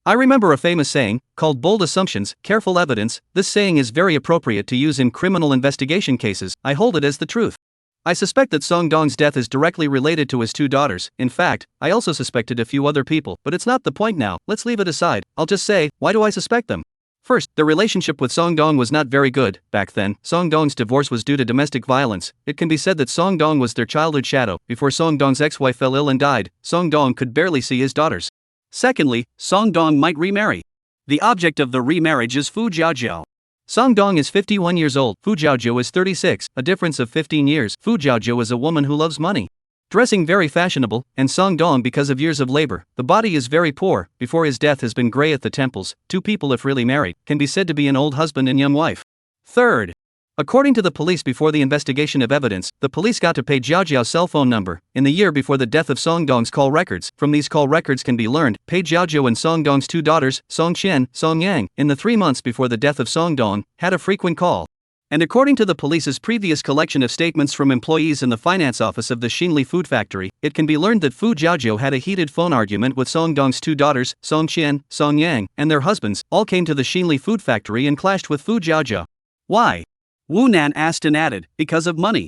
Speaker 1: I remember a famous saying, called bold assumptions, careful evidence. This saying is very appropriate to use in criminal investigation cases. I hold it as the truth. I suspect that Song Dong's death is directly related to his 2 daughters. In fact, I also suspected a few other people, but it's not the point now. Let's leave it aside. I'll just say, why do I suspect them? First, the relationship with Song Dong was not very good. Back then, Song Dong's divorce was due to domestic violence. It can be said that Song Dong was their childhood shadow. Before Song Dong's ex-wife fell ill and died, Song Dong could barely see his daughters. Secondly, Song Dong might remarry. The object of the remarriage is Fu Jiaojiao. Song Dong is 51 years old, Fu Jiaojiao is 36, a difference of 15 years. Fu Jiaojiao is a woman who loves money. Dressing very fashionable, and Song Dong because of years of labor. The body is very poor, before his death has been gray at the temples. 2 people, if really married, can be said to be an old husband and young wife. Third, according to the police, before the investigation of evidence, the police got to pay Jiaojiao's cell phone number. In the year before the death of Song Dong's call records, from these call records can be learned, Pei Jiaojiao and Song Dong's 2 daughters, Song Qian, Song Yang, in the 3 months before the death of Song Dong, had a frequent call. And according to the police's previous collection of statements from employees in the finance office of the Shinli Food Factory, it can be learned that Fu Jiaojiao had a heated phone argument with Song Dong's 2 daughters, Song Qian, Song Yang, and their husbands, all came to the Shinli Food Factory and clashed with Fu Jiaojiao. Why? Wu Nan asked and added, because of money.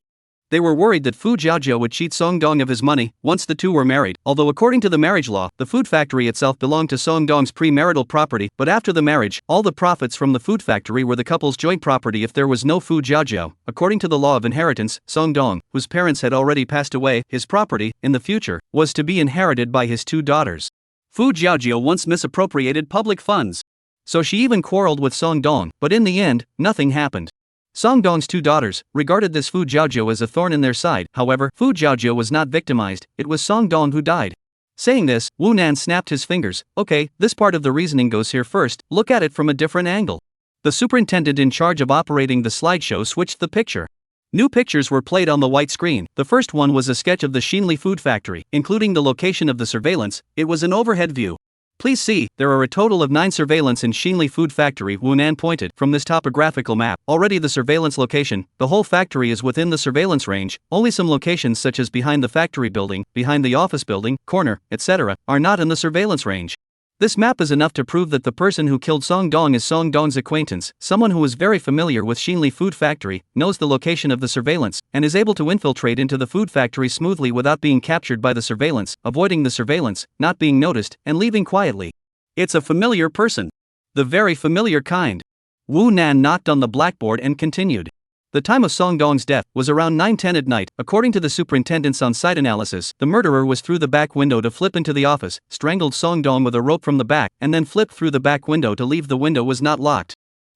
Speaker 1: They were worried that Fu Jiaojiao would cheat Song Dong of his money once the 2 were married, although according to the marriage law, the food factory itself belonged to Song Dong's premarital property, but after the marriage, all the profits from the food factory were the couple's joint property if there was no Fu Jiaojiao. According to the law of inheritance, Song Dong, whose parents had already passed away, his property, in the future, was to be inherited by his 2 daughters. Fu Jiaojiao once misappropriated public funds. So she even quarreled with Song Dong, but in the end, nothing happened. Song Dong's 2 daughters regarded this Fu Jiaojiao as a thorn in their side. However, Fu Jiaojiao was not victimized, it was Song Dong who died. Saying this, Wu Nan snapped his fingers. Okay, this part of the reasoning goes here first. Look at it from a different angle. The superintendent in charge of operating the slideshow switched the picture. New pictures were played on the white screen. The first one was a sketch of the Shinli Food Factory, including the location of the surveillance. It was an overhead view. Please see, there are a total of 9 surveillance in Shinli Food Factory. Wu Nan pointed from this topographical map. Already the surveillance location, the whole factory is within the surveillance range. Only some locations such as behind the factory building, behind the office building, corner, etc., are not in the surveillance range. This map is enough to prove that the person who killed Song Dong is Song Dong's acquaintance, someone who is very familiar with Shinli Food Factory, knows the location of the surveillance, and is able to infiltrate into the food factory smoothly without being captured by the surveillance, avoiding the surveillance, not being noticed, and leaving quietly. It's a familiar person. The very familiar kind. Wu Nan knocked on the blackboard and continued. The time of Song Dong's death was around 9:10 at night. According to the superintendent's on-site analysis, the murderer was through the back window to flip into the office, strangled Song Dong with a rope from the back, and then flipped through the back window to leave. The window was not locked.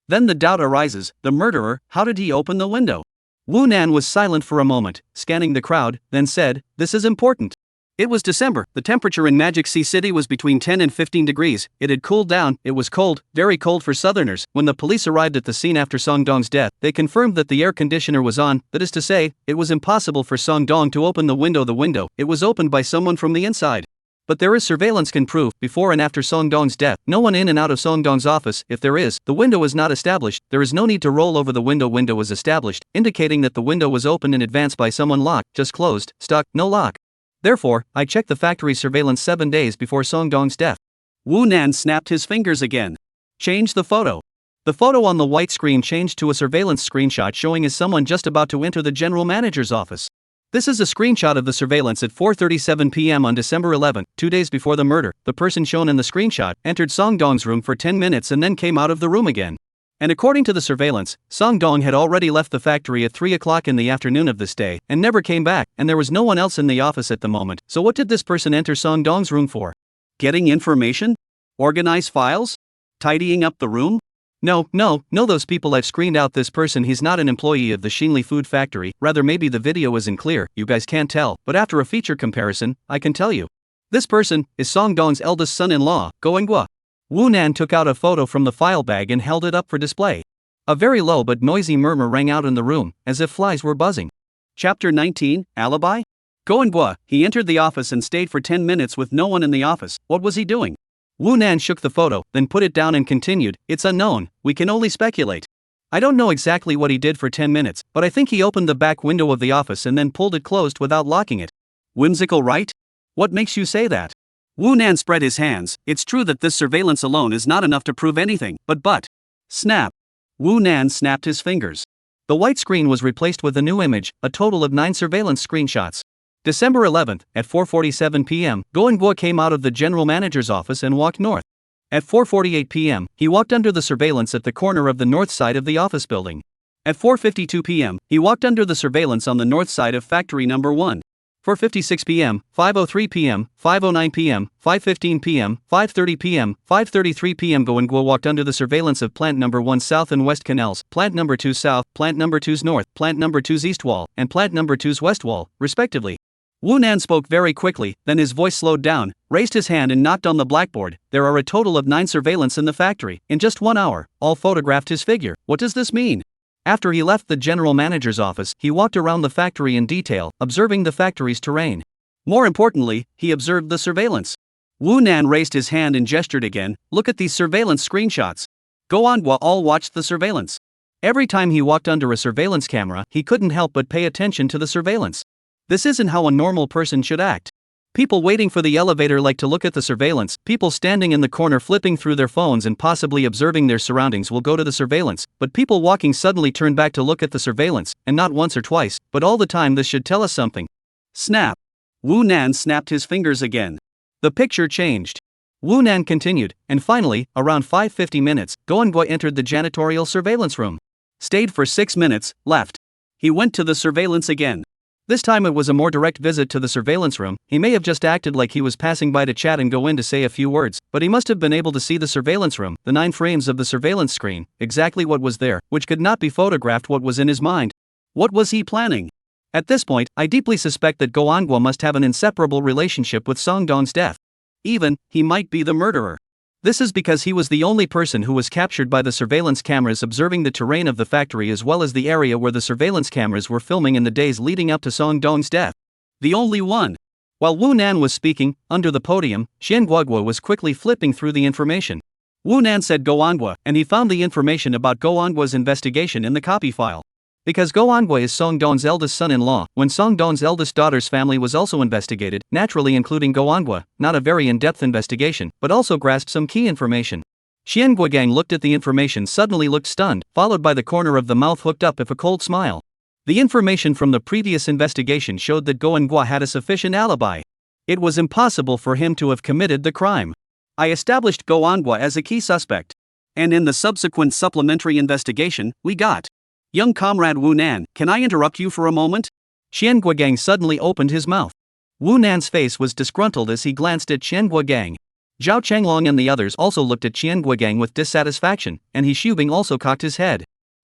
Speaker 1: Then the doubt arises, the murderer, how did he open the window? Wu Nan was silent for a moment, scanning the crowd, then said, "This is important." It was December, the temperature in Magic Sea City was between 10 and 15 degrees, it had cooled down, it was cold, very cold for southerners. When the police arrived at the scene after Song Dong's death, they confirmed that the air conditioner was on, that is to say, it was impossible for Song Dong to open the window. It was opened by someone from the inside. But there is surveillance can prove, before and after Song Dong's death, no one in and out of Song Dong's office. If there is, the window is not established, there is no need to roll over the window. Window was established, indicating that the window was opened in advance by someone. Locked, just closed, stuck, no lock. Therefore, I checked the factory surveillance 7 days before Song Dong's death. Wu Nan snapped his fingers again. Change the photo. The photo on the white screen changed to a surveillance screenshot showing as someone just about to enter the general manager's office. This is a screenshot of the surveillance at 4:37 p.m. on December 11, 2 days before the murder. The person shown in the screenshot entered Song Dong's room for 10 minutes and then came out of the room again. And according to the surveillance, Song Dong had already left the factory at 3 o'clock in the afternoon of this day and never came back, and there was no one else in the office at the moment. So what did this person enter Song Dong's room for? Getting information? Organize files? Tidying up the room? No, those people I've screened out this person. He's not an employee of the Xinli food factory. Rather, maybe the video isn't clear, you guys can't tell, but after a feature comparison, I can tell you. This person is Song Dong's eldest son-in-law, Go Eun-gwa. Wu Nan took out a photo from the file bag and held it up for display. A very low but noisy murmur rang out in the room, as if flies were buzzing. Chapter 19, Alibi? Go Eun-gwa, he entered the office and stayed for 10 minutes with no one in the office. What was he doing? Wu Nan shook the photo, then put it down and continued, "It's unknown, we can only speculate. I don't know exactly what he did for 10 minutes, but I think he opened the back window of the office and then pulled it closed without locking it." Whimsical, right? What makes you say that? Wu Nan spread his hands. It's true that this surveillance alone is not enough to prove anything, but. Snap. Wu Nan snapped his fingers. The white screen was replaced with a new image, a total of 9 surveillance screenshots. December 11th, at 4:47 p.m., Go Eun-gwa came out of the general manager's office and walked north. At 4:48 p.m., he walked under the surveillance at the corner of the north side of the office building. At 4:52 p.m., he walked under the surveillance on the north side of factory number 1. 4:56 p.m., 5:03 p.m., 5:09 p.m., 5:15 p.m., 5:30 p.m., 5:33 p.m. Go Eun-gwa walked under the surveillance of plant number 1 south and west canals, plant number 2 south, plant number 2's north, plant number 2's east wall, and plant number 2's west wall, respectively. Wu Nan spoke very quickly, then his voice slowed down, raised his hand and knocked on the blackboard. There are a total of 9 surveillance in the factory. In just 1 hour, all photographed his figure. What does this mean? After he left the general manager's office, he walked around the factory in detail, observing the factory's terrain. More importantly, he observed the surveillance. Wu Nan raised his hand and gestured again. Look at these surveillance screenshots. Go Eun-gwa all watched the surveillance. Every time he walked under a surveillance camera, he couldn't help but pay attention to the surveillance. This isn't how a normal person should act. People waiting for the elevator like to look at the surveillance. People standing in the corner flipping through their phones and possibly observing their surroundings will go to the surveillance, but people walking suddenly turn back to look at the surveillance, and not once or twice, but all the time. This should tell us something. Snap. Wu Nan snapped his fingers again. The picture changed. Wu Nan continued, and finally, around 5:50 minutes, Go Eun-gwa entered the janitorial surveillance room. Stayed for 6 minutes, left. He went to the surveillance again. This time it was a more direct visit to the surveillance room. He may have just acted like he was passing by to chat and go in to say a few words, but he must have been able to see the surveillance room, the 9 frames of the surveillance screen, exactly what was there, which could not be photographed. What was in his mind? What was he planning? At this point, I deeply suspect that Go Eun-gwa must have an inseparable relationship with Song Dong's death. Even, he might be the murderer. This is because he was the only person who was captured by the surveillance cameras observing the terrain of the factory as well as the area where the surveillance cameras were filming in the days leading up to Song Dong's death. The only one. While Wu Nan was speaking, under the podium, Xian Guogua was quickly flipping through the information. Wu Nan said Go Eun-gwa, and he found the information about Go Eun-gwa's investigation in the copy file. Because Go Eun-gwa is Song Dong's eldest son-in-law, when Song Dong's eldest daughter's family was also investigated, naturally including Go Eun-gwa, not a very in-depth investigation, but also grasped some key information. Xian Guogang looked at the information, suddenly looked stunned, followed by the corner of the mouth hooked up with a cold smile. The information from the previous investigation showed that Go Eun-gwa had a sufficient alibi. It was impossible for him to have committed the crime. I established Go Eun-gwa as a key suspect. And in the subsequent supplementary investigation, we got. Young comrade Wu Nan, can I interrupt you for a moment? Xian Guogang suddenly opened his mouth. Wu Nan's face was disgruntled as he glanced at Xian Guogang. Zhao Changlong and the others also looked at Qian Guogang with dissatisfaction, and He Xiubing also cocked his head.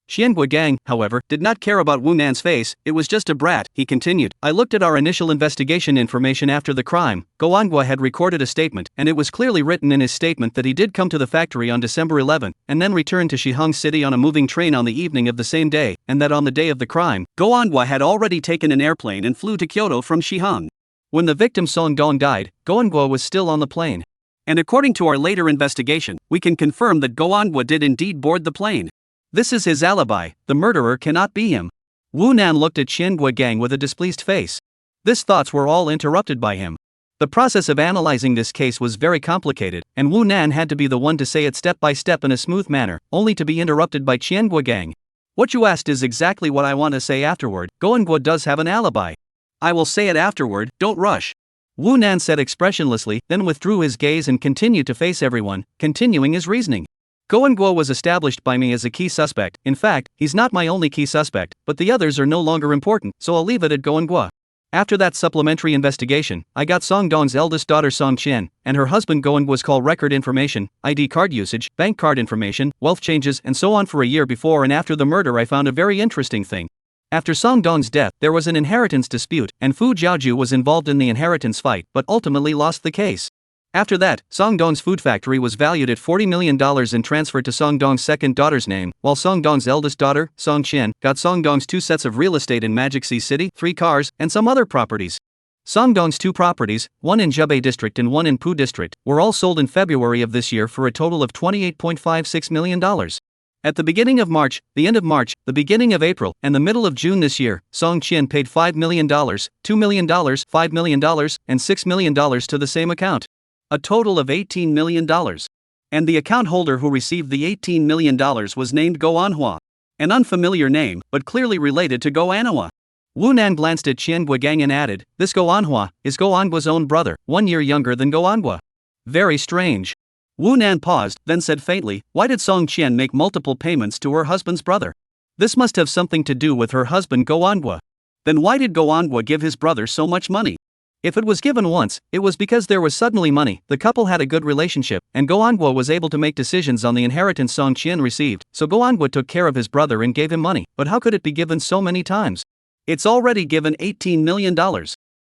Speaker 1: Qian Guogang, however, did not care about Wu Nan's face. It was just a brat, he continued. I looked at our initial investigation information after the crime. Guangwa had recorded a statement, and it was clearly written in his statement that he did come to the factory on December 11, and then returned to Shihong City on a moving train on the evening of the same day, and that on the day of the crime, Guangwa had already taken an airplane and flew to Kyoto from Shihong. When the victim Song Dong died, Guangwa was still on the plane. And according to our later investigation, we can confirm that Guangwa did indeed board the plane. This is his alibi, the murderer cannot be him. Wu Nan looked at Qian Guogang with a displeased face. These thoughts were all interrupted by him. The process of analyzing this case was very complicated, and Wu Nan had to be the one to say it step by step in a smooth manner, only to be interrupted by Qian Guogang. What you asked is exactly what I want to say afterward. Guangwa does have an alibi. I will say it afterward, don't rush. Wu Nan said expressionlessly, then withdrew his gaze and continued to face everyone, continuing his reasoning. Guangwa was established by me as a key suspect. In fact, he's not my only key suspect, but the others are no longer important, so I'll leave it at Guangwa. After that supplementary investigation, I got Song Dong's eldest daughter Song Qian, and her husband Guangwa's call record information, ID card usage, bank card information, wealth changes, and so on for a year before and after the murder. I found a very interesting thing. After Song Dong's death, there was an inheritance dispute, and Fu Jiaoju was involved in the inheritance fight, but ultimately lost the case. After that, Song Dong's food factory was valued at $40 million and transferred to Song Dong's second daughter's name, while Song Dong's eldest daughter, Song Qian, got Song Dong's 2 sets of real estate in Magic Sea City, 3 cars, and some other properties. Song Dong's 2 properties, one in Zhubei District and one in Pu District, were all sold in February of this year for a total of $28.56 million. At the beginning of March, the end of March, the beginning of April, and the middle of June this year, Song Qian paid $5 million, $2 million, $5 million, and $6 million to the same account. A total of $18 million. And the account holder who received the $18 million was named Go Anhwa. An unfamiliar name, but clearly related to Go Anhwa. Wu Nan glanced at Qian Guogang and added, this Go Anhwa is Go Anhwa's own brother, 1 year younger than Go Anhwa. Very strange. Wu Nan paused, then said faintly, why did Song Qian make multiple payments to her husband's brother? This must have something to do with her husband Go Anhwa. Then why did Go Anhwa give his brother so much money? If it was given once, it was because there was suddenly money. The couple had a good relationship, and Go Anhwa was able to make decisions on the inheritance Song Qian received, so Go Anhwa took care of his brother and gave him money. But how could it be given so many times? It's already given $18 million.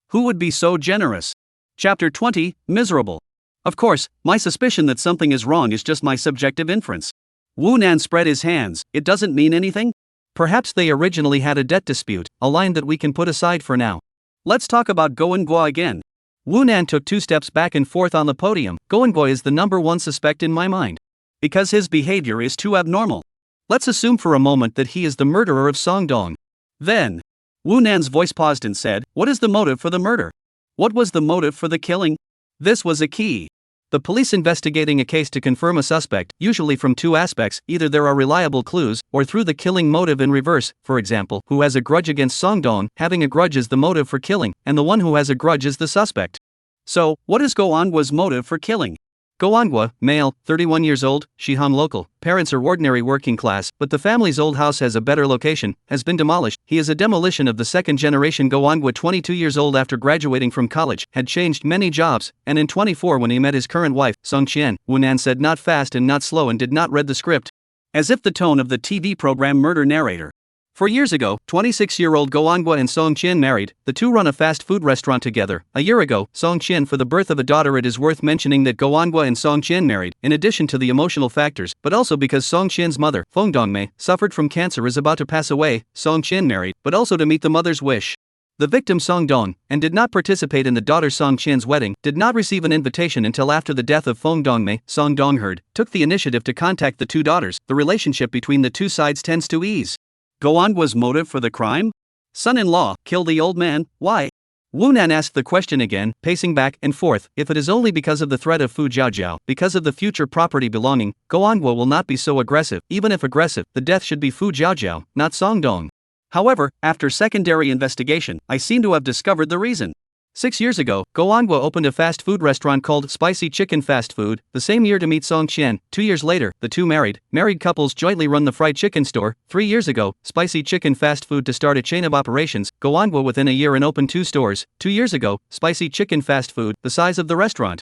Speaker 1: Who would be so generous? Chapter 20, Miserable. Of course, my suspicion that something is wrong is just my subjective inference. Wu Nan spread his hands. It doesn't mean anything? Perhaps they originally had a debt dispute, a line that we can put aside for now. Let's talk about Go Anhwa again. Wu Nan took 2 steps back and forth on the podium. Go Anhwa is the number 1 suspect in my mind. Because his behavior is too abnormal. Let's assume for a moment that he is the murderer of Song Dong. Then, Wu Nan's voice paused and said, what is the motive for the murder? What was the motive for the killing? This was a key. The police investigating a case to confirm a suspect, usually from 2 aspects, either there are reliable clues, or through the killing motive in reverse, for example, who has a grudge against Song Dong, having a grudge is the motive for killing, and the one who has a grudge is the suspect. So, what is Go Anhwa's motive for killing? Go Anhwa, male, 31 years old, Shihong local, parents are ordinary working class, but the family's old house has a better location, has been demolished. He is a demolition of the second generation. Go Anhwa, 22 years old after graduating from college, had changed many jobs, and in 24 when he met his current wife, Song Qian, Wu Nan said not fast and not slow and did not read the script. As if the tone of the TV program Murder Narrator. 4 years ago, 26-year-old Go Anhwa and Song Qian married. The two run a fast food restaurant together. A year ago, Song Qian for the birth of a daughter. It is worth mentioning that Go Anhwa and Song Qian married, in addition to the emotional factors, but also because Song Qian's mother, Feng Dongmei, suffered from cancer is about to pass away. Song Qian married, but also to meet the mother's wish. The victim Song Dong, and did not participate in the daughter Song Qian's wedding, did not receive an invitation until after the death of Feng Dongmei. Song Dongheard took the initiative to contact the 2 daughters. The relationship between the 2 sides tends to ease. Go Anhwa's motive for the crime? Son-in-law, kill the old man, why? Wu Nan asked the question again, pacing back and forth. If it is only because of the threat of Fu Jiaojiao, because of the future property belonging, Go Anhwa will not be so aggressive. Even if aggressive, the death should be Fu Jiaojiao, not Song Dong. However, after secondary investigation, I seem to have discovered the reason. 6 years ago, Go Anhwa opened a fast food restaurant called Spicy Chicken Fast Food, the same year to meet Song Qian. 2 years later, the two married. Married couples jointly run the fried chicken store. 3 years ago, Spicy Chicken Fast Food to start a chain of operations. Go Anhwa within a year and opened 2 stores. 2 years ago, Spicy Chicken Fast Food, the size of the restaurant.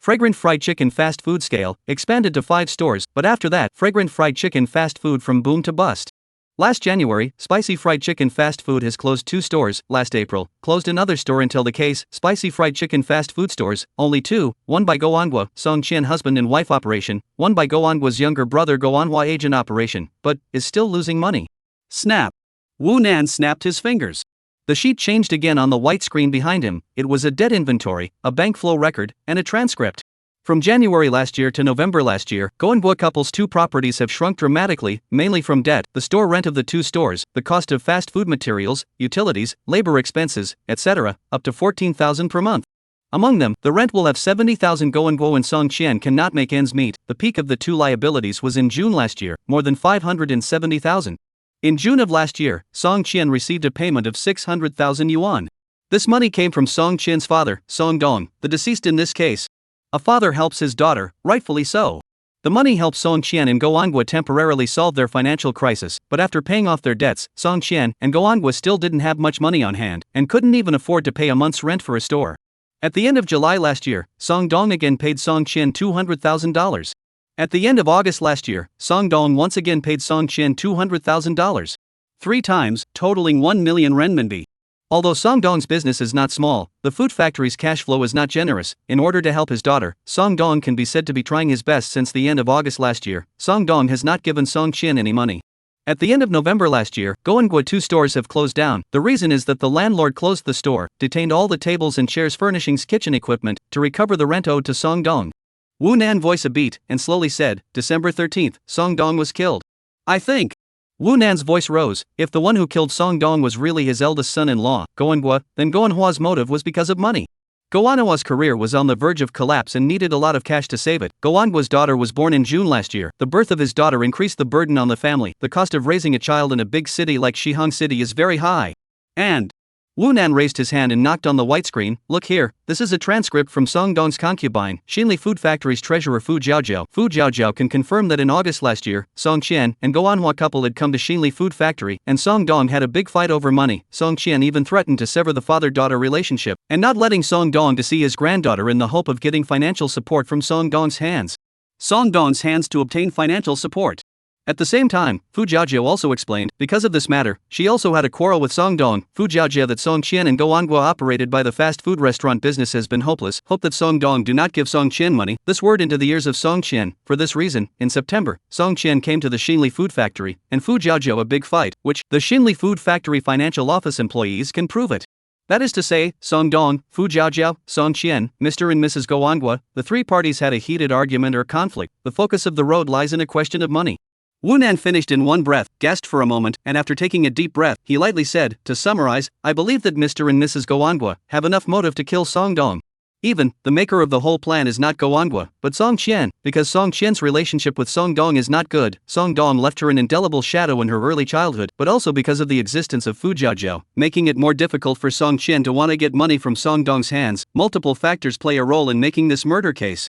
Speaker 1: Fragrant fried chicken fast food scale expanded to 5 stores, but after that, fragrant fried chicken fast food from boom to bust. Last January, spicy fried chicken fast food has closed 2 stores. Last April, closed another store until the case, spicy fried chicken fast food stores, only 2, one by Go Anhwa, Song Chien husband and wife operation, one by Go Anhwa's younger brother Go Anhwa agent operation, but is still losing money. Snap. Wu Nan snapped his fingers. The sheet changed again on the white screen behind him. It was a dead inventory, a bank flow record, and a transcript. From January last year to November last year, Go Anhwa couple's 2 properties have shrunk dramatically, mainly from debt, the store rent of the 2 stores, the cost of fast food materials, utilities, labor expenses, etc., up to 14,000 per month. Among them, the rent will have 70,000. Go Anhwa and Song Chien cannot make ends meet. The peak of the 2 liabilities was in June last year, more than 570,000. In June of last year, Song Chien received a payment of 600,000 yuan. This money came from Song Chien's father, Song Dong, the deceased in this case. A father helps his daughter, rightfully so. The money helped Song Chien and Go Anhwa temporarily solve their financial crisis, but after paying off their debts, Song Chien and Go Anhwa still didn't have much money on hand, and couldn't even afford to pay a month's rent for a store. At the end of July last year, Song Dong again paid Song Chien $200,000. At the end of August last year, Song Dong once again paid Song Chien $200,000. 3 times, totaling 1 million renminbi. Although Song Dong's business is not small, the food factory's cash flow is not generous. In order to help his daughter, Song Dong can be said to be trying his best. Since the end of August last year, Song Dong has not given Song Chien any money. At the end of November last year, Go Anhwa 2 stores have closed down. The reason is that the landlord closed the store, detained all the tables and chairs, furnishings, kitchen equipment, to recover the rent owed to Song Dong. Wu Nan voiced a beat and slowly said, December 13th, Song Dong was killed. I think. Wu Nan's voice rose. If the one who killed Song Dong was really his eldest son-in-law, Go Anhwa, then Go Anhwa's motive was because of money. Go Anhwa's career was on the verge of collapse and needed a lot of cash to save it. Go Anhwa's daughter was born in June last year. The birth of his daughter increased the burden on the family. The cost of raising a child in a big city like Shihang City is very high. And Wu Nan raised his hand and knocked on the white screen. Look here, this is a transcript from Song Dong's concubine, Xinli Food Factory's treasurer Fu Jiaojiao. Fu Jiaojiao can confirm that in August last year, Song Chien and Go Anhwa couple had come to Xinli Food Factory, and Song Dong had a big fight over money. Song Chien even threatened to sever the father-daughter relationship, and not letting Song Dong to see his granddaughter in the hope of getting financial support from Song Dong's hands. Song Dong's hands to obtain financial support. At the same time, Fu Jiaojiao also explained, because of this matter, she also had a quarrel with Song Dong. Fu Jiaojiao that Song Chien and Go Anhwa operated by the fast food restaurant business has been hopeless. Hope that Song Dong do not give Song Chien money. This word into the ears of Song Chien. For this reason, in September, Song Chien came to the Xinli Food Factory, and Fu Jiaojiao a big fight, which the Xinli Food Factory financial office employees can prove it. That is to say, Song Dong, Fu Jiaojiao, Song Chien, Mr. and Mrs. Go Anhwa, the 3 parties had a heated argument or conflict. The focus of the road lies in a question of money. Wu Nan finished in one breath, gasped for a moment, and after taking a deep breath, he lightly said, to summarize, I believe that Mr. and Mrs. Go Anhwa have enough motive to kill Song Dong. Even, the maker of the whole plan is not Go Anhwa, but Song Chien, because Song Chien's relationship with Song Dong is not good. Song Dong left her an indelible shadow in her early childhood, but also because of the existence of Fu Jiaojiao, making it more difficult for Song Chien to want to get money from Song Dong's hands. Multiple factors play a role in making this murder case.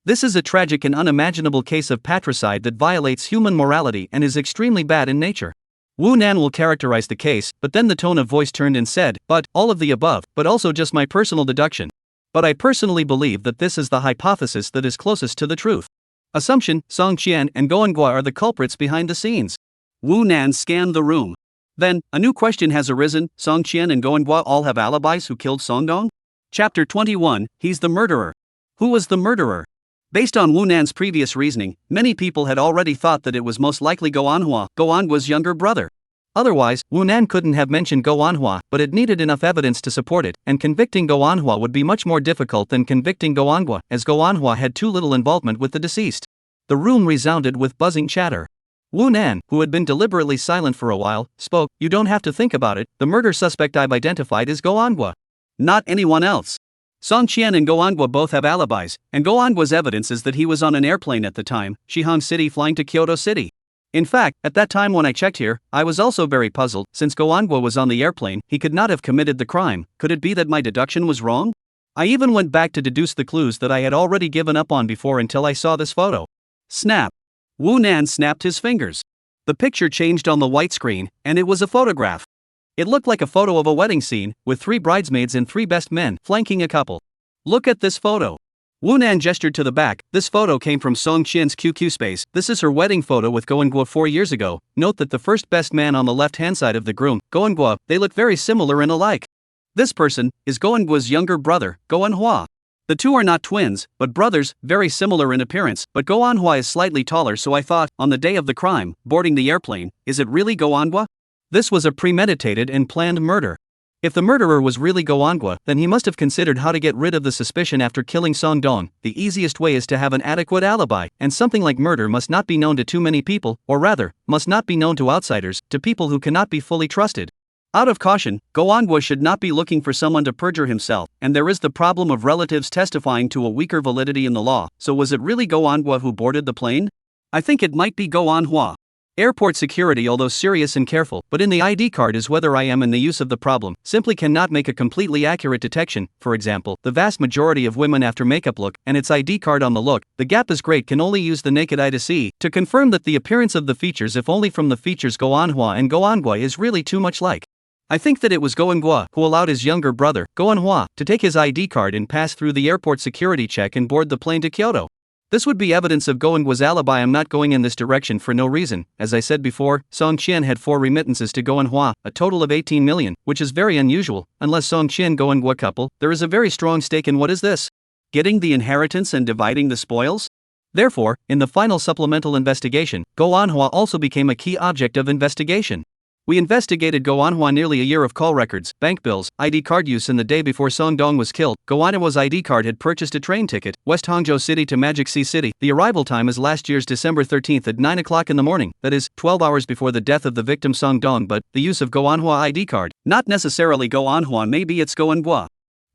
Speaker 1: This is a tragic and unimaginable case of patricide that violates human morality and is extremely bad in nature. Wu Nan will characterize the case, but then the tone of voice turned and said, but, all of the above, but also just my personal deduction. But I personally believe that this is the hypothesis that is closest to the truth. Assumption, Song Chien and Go Anhwa are the culprits behind the scenes. Wu Nan scanned the room. Then, a new question has arisen, Song Chien and Go Anhwa all have alibis who killed Song Dong? Chapter 21, He's the murderer. Who was the murderer? Based on Wu Nan's previous reasoning, many people had already thought that it was most likely Go Anhwa, Go Anhwa's younger brother. Otherwise, Wu Nan couldn't have mentioned Go Anhwa, but it needed enough evidence to support it, and convicting Go Anhwa would be much more difficult than convicting Go Anhwa, as Go Anhwa had too little involvement with the deceased. The room resounded with buzzing chatter. Wu Nan, who had been deliberately silent for a while, spoke, You don't have to think about it, the murder suspect I've identified is Go Anhwa. Not anyone else. Song Chien and Go Anhwa both have alibis, and Go Anhwa's evidence is that he was on an airplane at the time, Shihang City flying to Kyoto City. In fact, at that time when I checked here, I was also very puzzled. Since Go Anhwa was on the airplane, he could not have committed the crime. Could it be that my deduction was wrong? I even went back to deduce the clues that I had already given up on before until I saw this photo. Snap. Wu Nan snapped his fingers. The picture changed on the white screen, and it was a photograph. It looked like a photo of a wedding scene, with 3 bridesmaids and 3 best men flanking a couple. Look at this photo. Wu Nan gestured to the back. This photo came from Song Qian's QQ space. This is her wedding photo with Go Eun-gwa 4 years ago. Note that the first best man on the left-hand side of the groom, Go Eun-gwa, they look very similar and alike. This person is Go Eun-gwa's younger brother, Go Eun-hwa. The two are not twins, but brothers, very similar in appearance, but Go Eun-hwa is slightly taller, so I thought, on the day of the crime, boarding the airplane, is it really Go Eun-gwa? This was a premeditated and planned murder. If the murderer was really Go Eun-gwa, then he must have considered how to get rid of the suspicion after killing Song Dong. The easiest way is to have an adequate alibi, and something like murder must not be known to too many people, or rather, must not be known to outsiders, to people who cannot be fully trusted. Out of caution, Go Eun-gwa should not be looking for someone to perjure himself, and there is the problem of relatives testifying to a weaker validity in the law. So was it really Go Eun-gwa who boarded the plane? I think it might be Go Eun-hwa. Airport security, although serious and careful, but in the ID card is whether I am in the use of the problem, simply cannot make a completely accurate detection. For example, the vast majority of women after makeup look, and its ID card on the look, the gap is great, can only use the naked eye to see, to confirm that the appearance of the features, if only from the features Go Eun-hwa and Go Eun-gwa, is really too much like. I think that it was Go Eun-gwa who allowed his younger brother, Go Eun-hwa, to take his ID card and pass through the airport security check and board the plane to Kyoto. This would be evidence of Go Eun-gwa's alibi. I'm not going in this direction for no reason. As I said before, Song Qian had 4 remittances to Go Eun-hwa, a total of 18 million, which is very unusual. Unless Song Qian-Go Eun-gwa couple, there is a very strong stake in what is this? Getting the inheritance and dividing the spoils? Therefore, in the final supplemental investigation, Go Eun-hwa also became a key object of investigation. We investigated Go Eun-hwa nearly a year of call records, bank bills, ID card use. In the day before Song Dong was killed, Go Eun-hwa's ID card had purchased a train ticket, West Hangzhou City to Magic Sea City. The arrival time is last year's December 13th at 9 o'clock in the morning, that is, 12 hours before the death of the victim Song Dong. But the use of Go Eun-hwa ID card, not necessarily Go Eun-hwa, maybe it's Go Eun-gwa.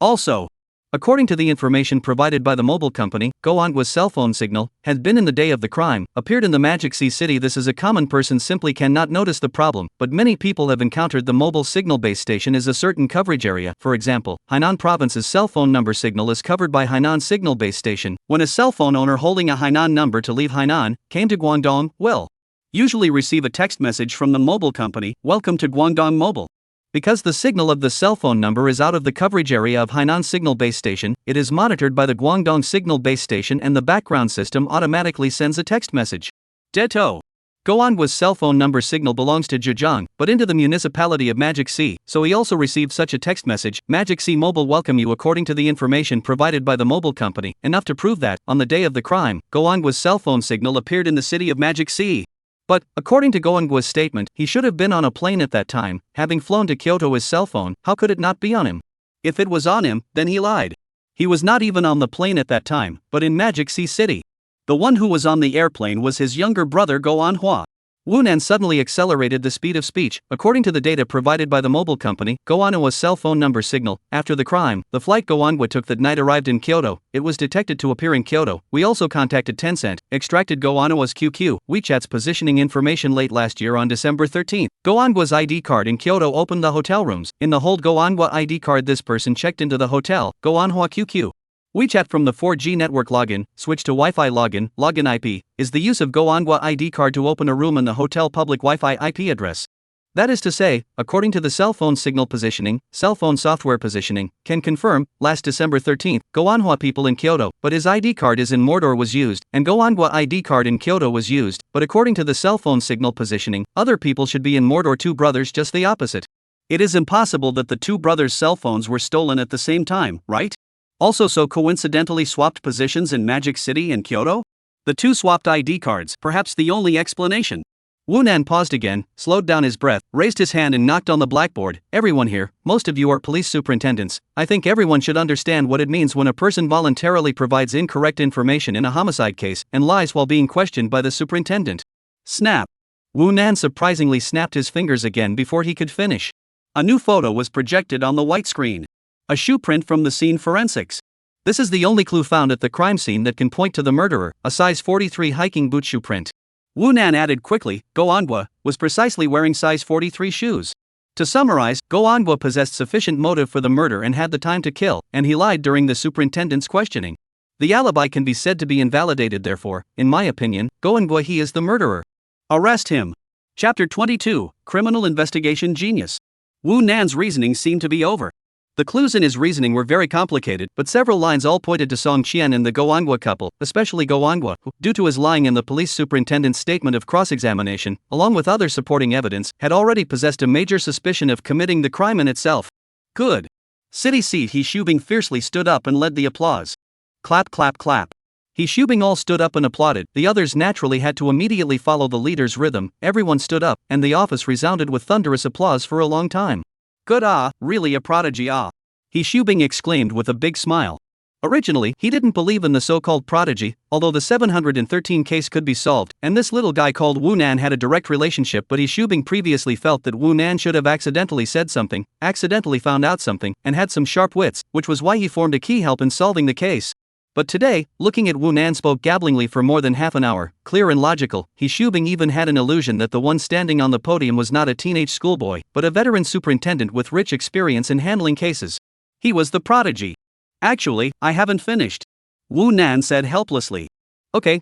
Speaker 1: Also, according to the information provided by the mobile company, Go Eun-gwa's cell phone signal had been in the day of the crime, appeared in the Magic Sea City. This is a common person simply cannot notice the problem, but many people have encountered the mobile signal base station is a certain coverage area. For example, Hainan province's cell phone number signal is covered by Hainan signal base station. When a cell phone owner holding a Hainan number to leave Hainan came to Guangdong, will usually receive a text message from the mobile company, "Welcome to Guangdong Mobile." Because the signal of the cell phone number is out of the coverage area of Hainan signal base station, it is monitored by the Guangdong signal base station and the background system automatically sends a text message. Ditto. Go Eun-gwa's cell phone number signal belongs to Zhejiang, but into the municipality of Magic Sea, so he also received such a text message, "Magic Sea Mobile welcome you." According to the information provided by the mobile company, enough to prove that, on the day of the crime, Go Eun-gwa's cell phone signal appeared in the city of Magic Sea. But, according to Go Eun-gwa's statement, he should have been on a plane at that time, having flown to Kyoto. His cell phone, how could it not be on him? If it was on him, then he lied. He was not even on the plane at that time, but in Magic Sea City. The one who was on the airplane was his younger brother Go Eun-hwa. Wu Nan suddenly accelerated the speed of speech. According to the data provided by the mobile company, Go Eun-hwa's cell phone number signal, after the crime, the flight Go Eun-gwa took that night arrived in Kyoto. It was detected to appear in Kyoto. We also contacted Tencent, extracted Go Eun-hwa's QQ, WeChat's positioning information late last year on December 13th. Go Eun-gwa's ID card in Kyoto opened the hotel rooms. In the hold Go Eun-gwa ID card, this person checked into the hotel, Go Eun-hwa QQ. WeChat from the 4G network login, switch to Wi-Fi login, login IP, is the use of Go Eun-gwa ID card to open a room in the hotel public Wi-Fi IP address. That is to say, according to the cell phone signal positioning, cell phone software positioning, can confirm, last December 13th, Go Eun-hwa people in Kyoto, but his ID card is in Mordor was used, and Go Eun-gwa ID card in Kyoto was used, but according to the cell phone signal positioning, other people should be in Mordor. Two brothers, just the opposite. It is impossible that the two brothers' cell phones were stolen at the same time, right? Also so coincidentally swapped positions in Magic City and Kyoto? The two swapped ID cards, perhaps the only explanation. Wu Nan paused again, slowed down his breath, raised his hand and knocked on the blackboard. Everyone here, most of you are police superintendents. I think everyone should understand what it means when a person voluntarily provides incorrect information in a homicide case and lies while being questioned by the superintendent. Snap. Wu Nan surprisingly snapped his fingers again before he could finish. A new photo was projected on the white screen. A shoe print from the scene forensics. This is the only clue found at the crime scene that can point to the murderer, a size 43 hiking boot shoe print. Wu Nan added quickly, Go Eun-gwa was precisely wearing size 43 shoes. To summarize, Go Eun-gwa possessed sufficient motive for the murder and had the time to kill, and he lied during the superintendent's questioning. The alibi can be said to be invalidated. Therefore, in my opinion, Go Eun-gwa he is the murderer. Arrest him. Chapter 22, Criminal Investigation Genius. Wu Nan's reasoning seemed to be over. The clues in his reasoning were very complicated, but several lines all pointed to Song Qian and the Go Angwa couple, especially Go Angwa, who, due to his lying in the police superintendent's statement of cross-examination, along with other supporting evidence, had already possessed a major suspicion of committing the crime in itself. Good. City seat He Shubing fiercely stood up and led the applause. Clap clap clap. He Shubing all stood up and applauded, the others naturally had to immediately follow the leader's rhythm, everyone stood up, and the office resounded with thunderous applause for a long time. Good really a prodigy He Shubing exclaimed with a big smile. Originally, he didn't believe in the so-called prodigy, although the 713 case could be solved, and this little guy called Wu Nan had a direct relationship, but He Shubing previously felt that Wu Nan should have accidentally said something, accidentally found out something, and had some sharp wits, which was why he formed a key help in solving the case. But today, looking at Wu Nan spoke gabblingly for more than half an hour, clear and logical. He Shubing even had an illusion that the one standing on the podium was not a teenage schoolboy, but a veteran superintendent with rich experience in handling cases. He was the prodigy. Actually, I haven't finished. Wu Nan said helplessly. Okay,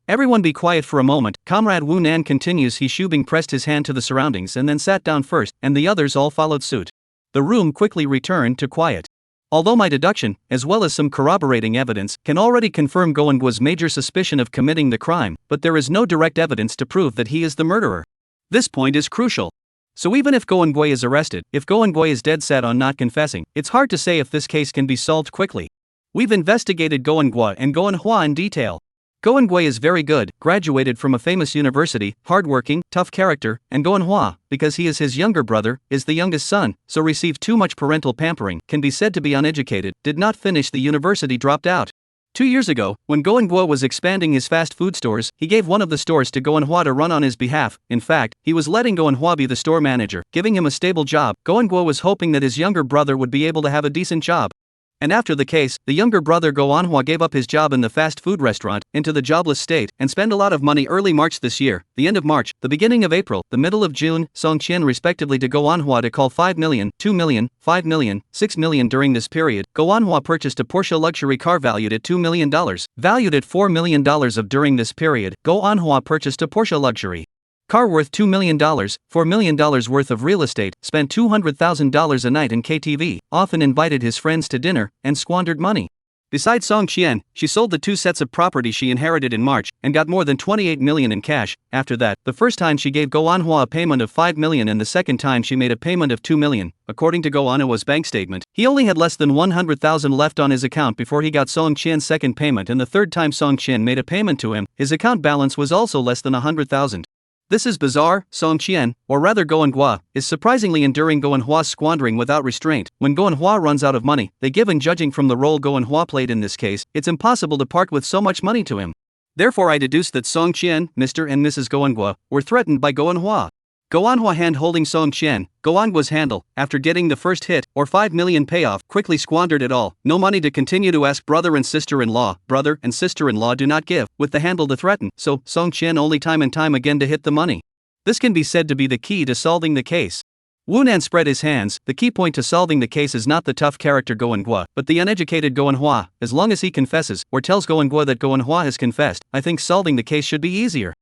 Speaker 1: everyone be quiet for a moment, Comrade Wu Nan continues. He Shubing pressed his hand to the surroundings and then sat down first, and the others all followed suit. The room quickly returned to quiet. Although my deduction, as well as some corroborating evidence, can already confirm Go Angwa's major suspicion of committing the crime, but there is no direct evidence to prove that he is the murderer. This point is crucial. So even if Go Angwa is arrested, if Go Angwa is dead set on not confessing, it's hard to say if this case can be solved quickly. We've investigated Go Angwa and Go Manhwa in detail. Go Angwa is very good, graduated from a famous university, hardworking, tough character, and Go Manhwa, because he is his younger brother, is the youngest son, so received too much parental pampering, can be said to be uneducated, did not finish the university, dropped out. 2 years ago, when Go Angwa was expanding his fast food stores, he gave one of the stores to Go Manhwa to run on his behalf. In fact, he was letting Go Manhwa be the store manager, giving him a stable job. Go Angwa was hoping that his younger brother would be able to have a decent job. And after the case, the younger brother Go Manhwa gave up his job in the fast food restaurant, into the jobless state, and spent a lot of money. Early March this year, the end of March, the beginning of April, the middle of June, Song Qian respectively to Go Manhwa to call 5 million, 2 million, 5 million, 6 million. During this period, Go Manhwa purchased a Porsche luxury car valued at $2 million, valued at $4 million. During this period, Go Manhwa purchased a Porsche luxury car worth $2 million, $4 million worth of real estate, spent $200,000 a night in KTV, often invited his friends to dinner, and squandered money. Besides Song Qian, she sold the 2 sets of property she inherited in March, and got more than 28 million in cash. After that, the first time she gave Go Manhwa a payment of 5 million and the second time she made a payment of 2 million. According to Go Manhwa's bank statement, he only had less than 100,000 left on his account before he got Song Qian's second payment, and the third time Song Qian made a payment to him, his account balance was also less than 100,000. This is bizarre. Song Qian, or rather Go Angwa, is surprisingly enduring Go Manhwa's squandering without restraint. When Go Manhwa runs out of money, they give, and judging from the role Go Manhwa played in this case, it's impossible to part with so much money to him. Therefore I deduce that Song Qian, Mr. and Mrs. Go Angwa, were threatened by Go Manhwa. Go Manhwa hand holding Song Qian, Go Angwa's handle, after getting the first hit, or 5 million payoff, quickly squandered it all. No money to continue to ask brother and sister-in-law. Brother and sister-in-law do not give, with the handle to threaten, so Song Qian only time and time again to hit the money. This can be said to be the key to solving the case. Wu Nan spread his hands. The key point to solving the case is not the tough character Go Angwa, but the uneducated Go Manhwa. As long as he confesses, or tells Go Angwa that Go Manhwa has confessed, I think solving the case should be easier.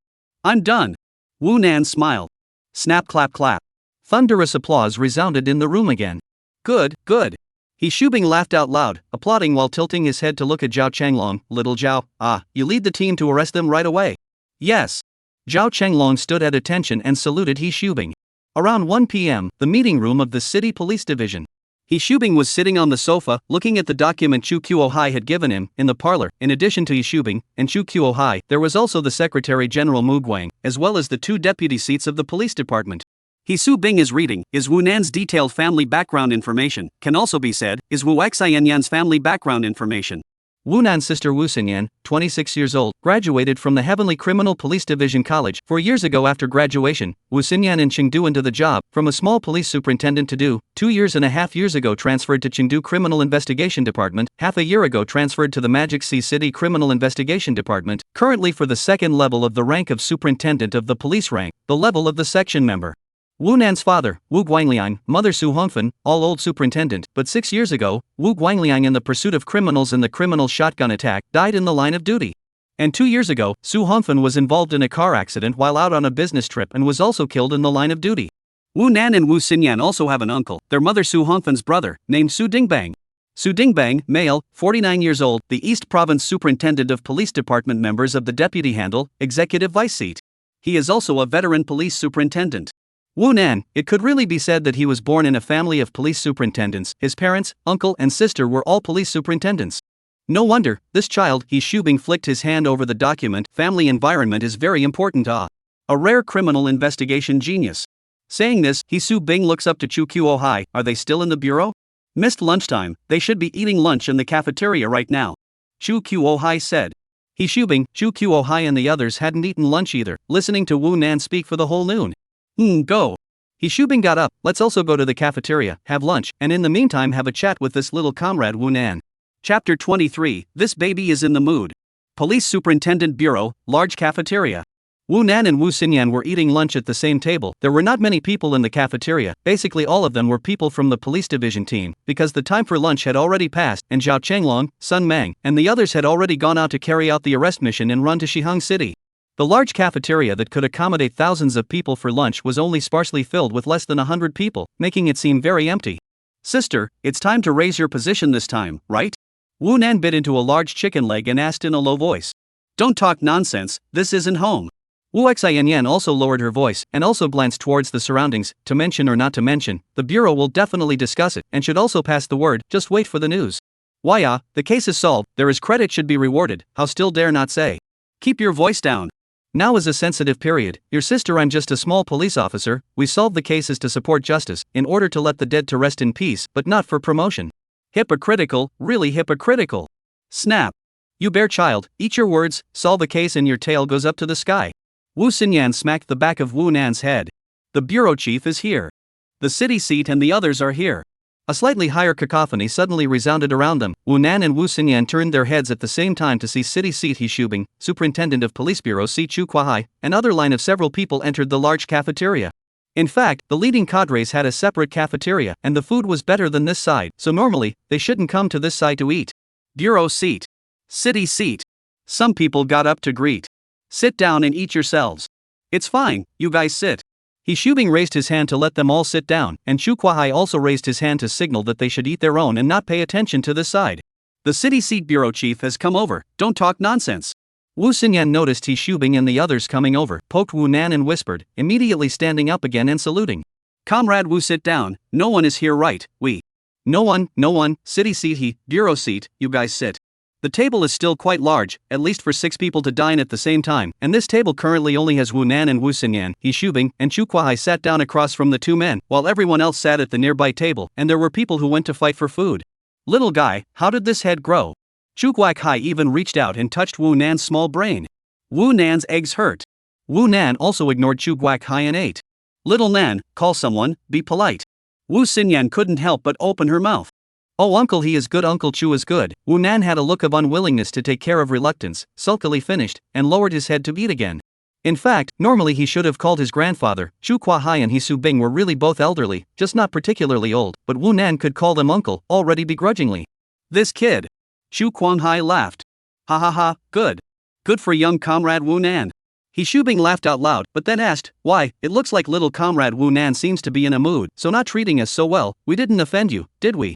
Speaker 1: I'm done. Wu Nan smiled. Snap clap clap. Thunderous applause resounded in the room again. Good. He Shubing laughed out loud, applauding while tilting his head to look at Zhao Changlong. Little Zhao, you lead the team to arrest them right away. Yes. Zhao Changlong stood at attention and saluted He Shubing. Around 1 p.m., the meeting room of the city police division. He Shubing was sitting on the sofa, looking at the document Chu Kuo-hai had given him. In the parlor, in addition to He Shubing and Chu Kuo-hai, there was also the Secretary General Mu Guang, as well as the 2 deputy seats of the police department. He Su-bing is reading, is Wu Nan's detailed family background information, can also be said, is Wu Xianyan's family background information. Wu Nan's sister Wu Xinyan, 26 years old, graduated from the Heavenly Criminal Police Division College. 4 years ago after graduation, Wu Xinyan in Chengdu into the job, from a small police superintendent to do, 2.5 years ago transferred to Chengdu Criminal Investigation Department, half a year ago transferred to the Magic Sea City Criminal Investigation Department, currently for the second level of the rank of superintendent of the police rank, the level of the section member. Wu Nan's father, Wu Guangliang, mother Su Hongfen, all old superintendent, but 6 years ago, Wu Guangliang in the pursuit of criminals in the criminal shotgun attack, died in the line of duty. And 2 years ago, Su Hongfen was involved in a car accident while out on a business trip and was also killed in the line of duty. Wu Nan and Wu Xinyan also have an uncle, their mother Su Hongfan's brother, named Su Dingbang. Su Dingbang, male, 49 years old, the East Province Superintendent of Police Department, members of the Deputy Handle, Executive Vice Seat. He is also a veteran police superintendent. Wu Nan, it could really be said that he was born in a family of police superintendents. His parents, uncle and sister were all police superintendents. No wonder, this child, He Shubing, flicked his hand over the document. Family environment is very important. A rare criminal investigation genius. Saying this, He Su-bing looks up to Chu Kuo-hai. Are they still in the bureau? Missed lunchtime, they should be eating lunch in the cafeteria right now. Chu Kuo-hai said. He Shubing, Chu Kuo-hai and the others hadn't eaten lunch either, listening to Wu Nan speak for the whole noon. Go. He Shubing got up. Let's also go to the cafeteria, have lunch, and in the meantime have a chat with this little comrade Wu Nan. Chapter 23, This Baby is in the Mood. Police Superintendent Bureau, large cafeteria. Wu Nan and Wu Xinyan were eating lunch at the same table. There were not many people in the cafeteria, basically all of them were people from the police division team, because the time for lunch had already passed, and Zhao Chenglong, Sun Mang, and the others had already gone out to carry out the arrest mission and run to Shihang City. The large cafeteria that could accommodate thousands of people for lunch was only sparsely filled with less than 100 people, making it seem very empty. Sister, it's time to raise your position this time, right? Wu Nan bit into a large chicken leg and asked in a low voice. Don't talk nonsense, this isn't home. Wu Xianyan also lowered her voice and also glanced towards the surroundings. To mention or not to mention, the bureau will definitely discuss it and should also pass the word. Just wait for the news. Why the case is solved, there is credit should be rewarded. How still dare not say. Keep your voice down. Now is a sensitive period. Your sister, I'm just a small police officer. We solve the cases to support justice, in order to let the dead to rest in peace, but not for promotion. Hypocritical, really hypocritical. Snap. You bear child, eat your words, solve a case and your tail goes up to the sky. Wu Xinyan smacked the back of Wu Nan's head. The bureau chief is here. The city seat and the others are here. A slightly higher cacophony suddenly resounded around them. Wu Nan and Wu Xinyan turned their heads at the same time to see city seat He Shubing, superintendent of police bureau Si Chu Kuahai, and other line of several people entered the large cafeteria. In fact, the leading cadres had a separate cafeteria, and the food was better than this side, so normally, they shouldn't come to this side to eat. Bureau seat. City seat. Some people got up to greet. Sit down and eat yourselves. It's fine, you guys sit. He Shubing raised his hand to let them all sit down, and Chu Kuahai also raised his hand to signal that they should eat their own and not pay attention to this side. The city seat bureau chief has come over, don't talk nonsense. Wu Xinyan noticed He Shubing and the others coming over, poked Wu Nan and whispered, immediately standing up again and saluting. Comrade Wu, sit down, no one is here, right? No one, city seat bureau seat, you guys sit. The table is still quite large, at least for 6 people to dine at the same time, and this table currently only has Wu Nan and Wu Xinyan. He Shubing and Chu Kuahai sat down across from the two men, while everyone else sat at the nearby table, and there were people who went to fight for food. Little guy, how did this head grow? Chu Kuahai even reached out and touched Wu Nan's small brain. Wu Nan's eggs hurt. Wu Nan also ignored Chu Kuahai and ate. Little Nan, call someone, be polite. Wu Xinyan couldn't help but open her mouth. Oh uncle, he is good, Uncle Chu is good. Wu Nan had a look of unwillingness to take care of reluctance, sulkily finished, and lowered his head to eat again. In fact, normally he should have called his grandfather. Chu Kuahai and He Su-bing were really both elderly, just not particularly old, but Wu Nan could call them uncle, already begrudgingly. This kid. Chu Kuahai laughed. Ha ha ha, good. Good for young comrade Wu Nan. He Shubing laughed out loud, but then asked, why, it looks like little comrade Wu Nan seems to be in a mood, so not treating us so well. We didn't offend you, did we?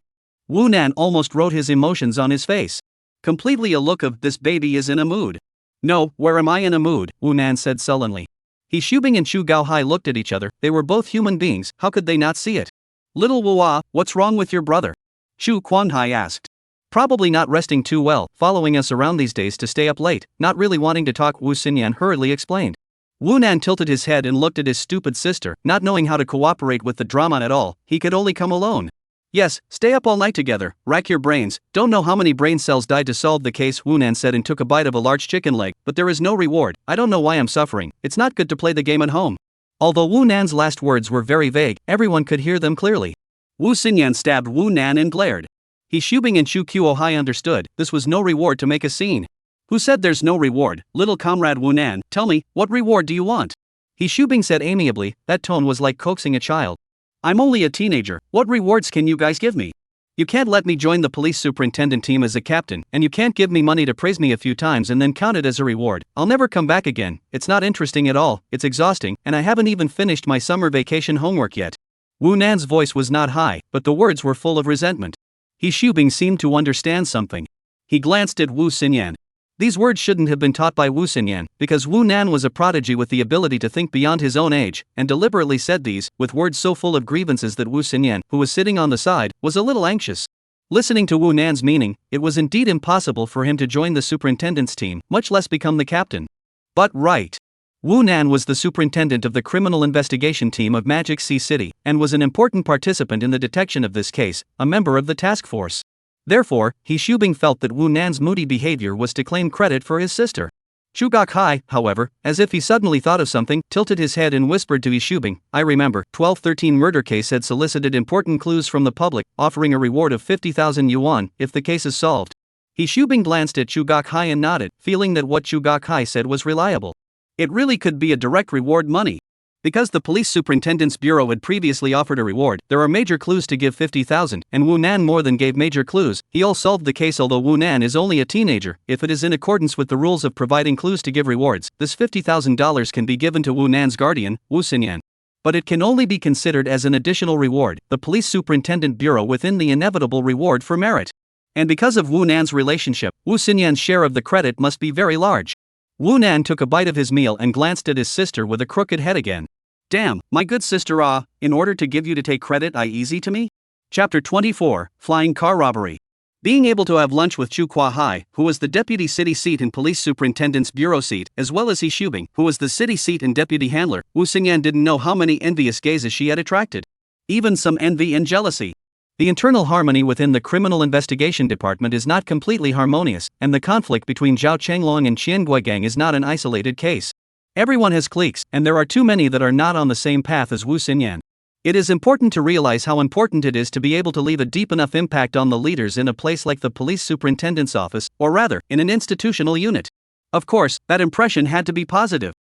Speaker 1: Wu Nan almost wrote his emotions on his face. Completely a look of, this baby is in a mood. No, where am I in a mood? Wu Nan said sullenly. He Shubing and Chu Gaohai looked at each other. They were both human beings, how could they not see it? Little Wu, what's wrong with your brother? Chu Kuanhai asked. Probably not resting too well, following us around these days to stay up late, not really wanting to talk, Wu Xinyan hurriedly explained. Wu Nan tilted his head and looked at his stupid sister, not knowing how to cooperate with the drama at all. He could only come alone. Yes, stay up all night together, rack your brains, don't know how many brain cells died to solve the case, Wu Nan said and took a bite of a large chicken leg, but there is no reward, I don't know why I'm suffering, it's not good to play the game at home. Although Wu Nan's last words were very vague, everyone could hear them clearly. Wu Xinyan stabbed Wu Nan and glared. He Shubing and Chu Kuahai understood, this was no reward to make a scene. Who said there's no reward? Little comrade Wu Nan, tell me, what reward do you want? He Shubing said amiably, that tone was like coaxing a child. I'm only a teenager, what rewards can you guys give me? You can't let me join the police superintendent team as a captain, and you can't give me money to praise me a few times and then count it as a reward. I'll never come back again. It's not interesting at all, it's exhausting, and I haven't even finished my summer vacation homework yet. Wu Nan's voice was not high, but the words were full of resentment. He Shubing seemed to understand something. He glanced at Wu Xinyan. These words shouldn't have been taught by Wu Xinyan, because Wu Nan was a prodigy with the ability to think beyond his own age, and deliberately said these, with words so full of grievances that Wu Xinyan, who was sitting on the side, was a little anxious. Listening to Wu Nan's meaning, it was indeed impossible for him to join the superintendent's team, much less become the captain. But right. Wu Nan was the superintendent of the criminal investigation team of Magic Sea City, and was an important participant in the detection of this case, a member of the task force. Therefore, He Shubing felt that Wu Nan's moody behavior was to claim credit for his sister. Chu Gok-hai, however, as if he suddenly thought of something, tilted his head and whispered to He Shubing, "I remember, 1213 murder case had solicited important clues from the public, offering a reward of 50,000 yuan if the case is solved." He Shubing glanced at Chu Gok-hai and nodded, feeling that what Chu Gok-hai said was reliable. It really could be a direct reward money. Because the police superintendent's bureau had previously offered a reward, there are major clues to give 50,000, and Wu Nan more than gave major clues. He all solved the case. Although Wu Nan is only a teenager, if it is in accordance with the rules of providing clues to give rewards, this $50,000 can be given to Wu Nan's guardian, Wu Xinyan. But it can only be considered as an additional reward, the police superintendent bureau within the inevitable reward for merit. And because of Wu Nan's relationship, Wu Xinyan's share of the credit must be very large. Wu Nan took a bite of his meal and glanced at his sister with a crooked head again. "Damn, my good sister, in order to give you to take credit easy to me?" Chapter 24, Flying Car Robbery. Being able to have lunch with Chu Kwa-hai, who was the deputy city seat and police superintendent's bureau seat, as well as He Shubing, who was the city seat and deputy handler, Wu Xinyan didn't know how many envious gazes she had attracted. Even some envy and jealousy. The internal harmony within the criminal investigation department is not completely harmonious, and the conflict between Zhao Chenglong and Qian Guigang is not an isolated case. Everyone has cliques, and there are too many that are not on the same path as Wu Xinyan. It is important to realize how important it is to be able to leave a deep enough impact on the leaders in a place like the police superintendent's office, or rather, in an institutional unit. Of course, that impression had to be positive.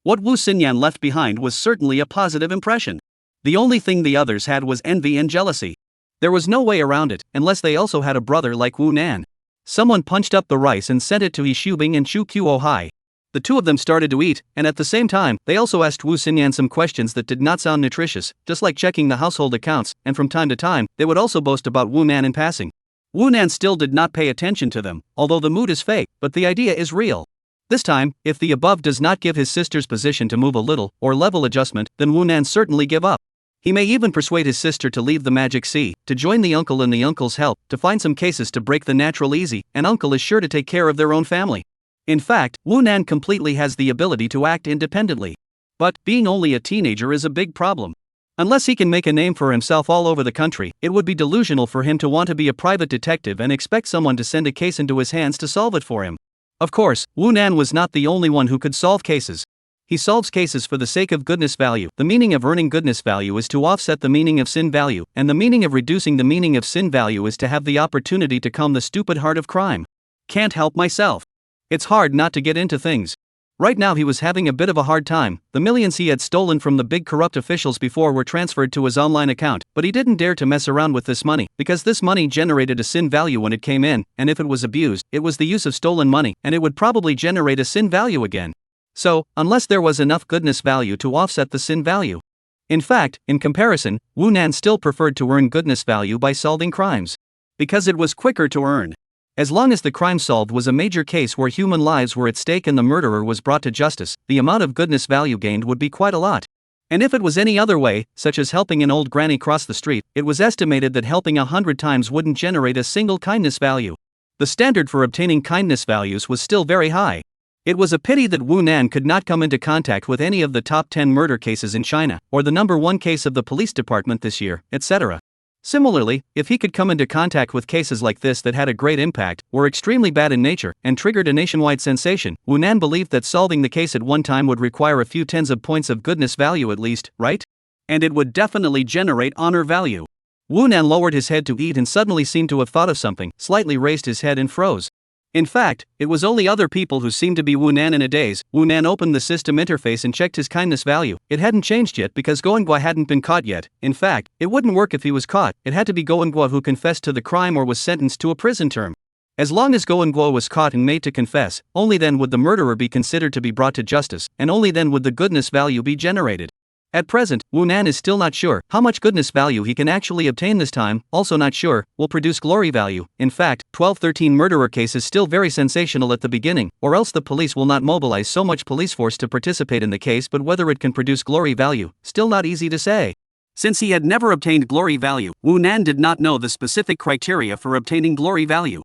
Speaker 1: What Wu Xinyan left behind was certainly a positive impression. The only thing the others had was envy and jealousy. There was no way around it, unless they also had a brother like Wu Nan. Someone punched up the rice and sent it to He Shubing and Chu Kuo-hai. The two of them started to eat, and at the same time, they also asked Wu Xinyan some questions that did not sound nutritious, just like checking the household accounts, and from time to time, they would also boast about Wu Nan in passing. Wu Nan still did not pay attention to them, although the mood is fake, but the idea is real. This time, if the above does not give his sister's position to move a little, or level adjustment, then Wu Nan certainly give up. He may even persuade his sister to leave the Magic Sea, to join the uncle and the uncle's help, to find some cases to break the natural easy, and uncle is sure to take care of their own family. In fact, Wu Nan completely has the ability to act independently. But, being only a teenager is a big problem. Unless he can make a name for himself all over the country, it would be delusional for him to want to be a private detective and expect someone to send a case into his hands to solve it for him. Of course, Wu Nan was not the only one who could solve cases. He solves cases for the sake of goodness value. The meaning of earning goodness value is to offset the meaning of sin value, and the meaning of reducing the meaning of sin value is to have the opportunity to calm the stupid heart of crime. Can't help myself. It's hard not to get into things. Right now he was having a bit of a hard time. The millions he had stolen from the big corrupt officials before were transferred to his online account, but he didn't dare to mess around with this money, because this money generated a sin value when it came in, and if it was abused, it was the use of stolen money, and it would probably generate a sin value again. So, unless there was enough goodness value to offset the sin value. In fact, in comparison, Wu Nan still preferred to earn goodness value by solving crimes. Because it was quicker to earn. As long as the crime solved was a major case where human lives were at stake and the murderer was brought to justice, the amount of goodness value gained would be quite a lot. And if it was any other way, such as helping an old granny cross the street, it was estimated that helping 100 times wouldn't generate a single kindness value. The standard for obtaining kindness values was still very high. It was a pity that Wu Nan could not come into contact with any of the top 10 murder cases in China, or the number 1 case of the police department this year, etc. Similarly, if he could come into contact with cases like this that had a great impact, were extremely bad in nature, and triggered a nationwide sensation, Wu Nan believed that solving the case at one time would require a few tens of points of goodness value at least, right? And it would definitely generate honor value. Wu Nan lowered his head to eat and suddenly seemed to have thought of something, slightly raised his head and froze. In fact, it was only other people who seemed to be Woonan in a daze. Woonan opened the system interface and checked his kindness value. It hadn't changed yet because Goengwa hadn't been caught yet. In fact, it wouldn't work if he was caught. It had to be Goengwa who confessed to the crime or was sentenced to a prison term. As long as Goengwa was caught and made to confess, only then would the murderer be considered to be brought to justice, and only then would the goodness value be generated. At present, Woonan is still not sure how much goodness value he can actually obtain this time, also not sure will produce glory value. In fact, 1213 murderer case is still very sensational at the beginning, or else the police will not mobilize so much police force to participate in the case, but whether it can produce glory value, still not easy to say. Since he had never obtained glory value, Woonan did not know the specific criteria for obtaining glory value.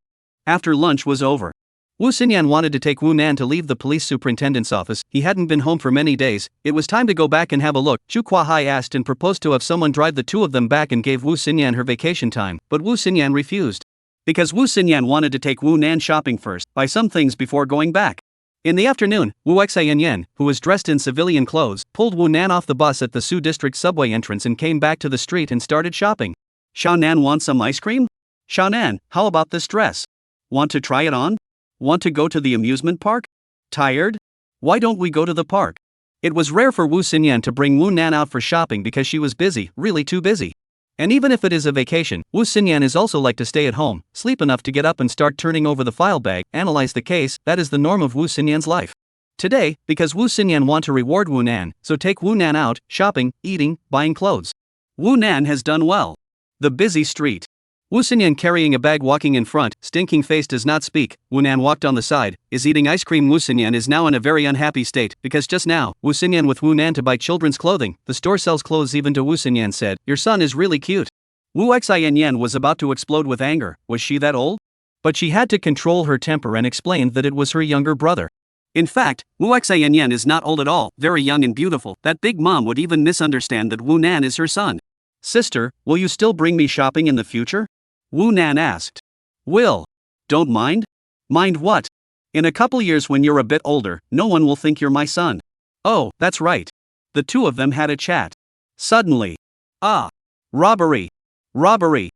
Speaker 1: After lunch was over, Wu Xinyan wanted to take Woonan to leave the police superintendent's office. He hadn't been home for many days. It was time to go back and have a look. Zhu Kuahai asked and proposed to have someone drive the two of them back and gave Wu Xinyan her vacation time, but Wu Xinyan refused. Because Wu Xinyan wanted to take Woonan shopping first, buy some things before going back. In the afternoon, Wu Xianyan, who was dressed in civilian clothes, pulled Woonan off the bus at the Su District subway entrance and came back to the street and started shopping. Xiaonan wants some ice cream? Xiaonan, how about this dress? Want to try it on? Want to go to the amusement park? Tired? Why don't we go to the park? It was rare for Wu Xinyan to bring Woonan out for shopping because she was busy, really too busy. And even if it is a vacation, Wu Xinyan is also like to stay at home, sleep enough to get up and start turning over the file bag, analyze the case. That is the norm of Wu Xinyan's life. Today, because Wu Xinyan want to reward Woonan, so take Woonan out, shopping, eating, buying clothes. Woonan has done well. The busy street. Wu Xinyan carrying a bag walking in front, stinking face does not speak. Woonan walked on the side, is eating ice cream. Wu Xinyan is now in a very unhappy state, because just now, Wu Xinyan with Woonan to buy children's clothing. The store sells clothes even to Wu Xinyan said, your son is really cute. Wu Xianyan was about to explode with anger. Was she that old? But she had to control her temper and explained that it was her younger brother. In fact, Wu Xianyan is not old at all, very young and beautiful. That big mom would even misunderstand that Woonan is her son. Sister, will you still bring me shopping in the future? Woonan asked. Will. Don't mind? Mind what? In a couple years when you're a bit older, no one will think you're my son. Oh, that's right. The two of them had a chat. Suddenly. Ah! Robbery! Robbery!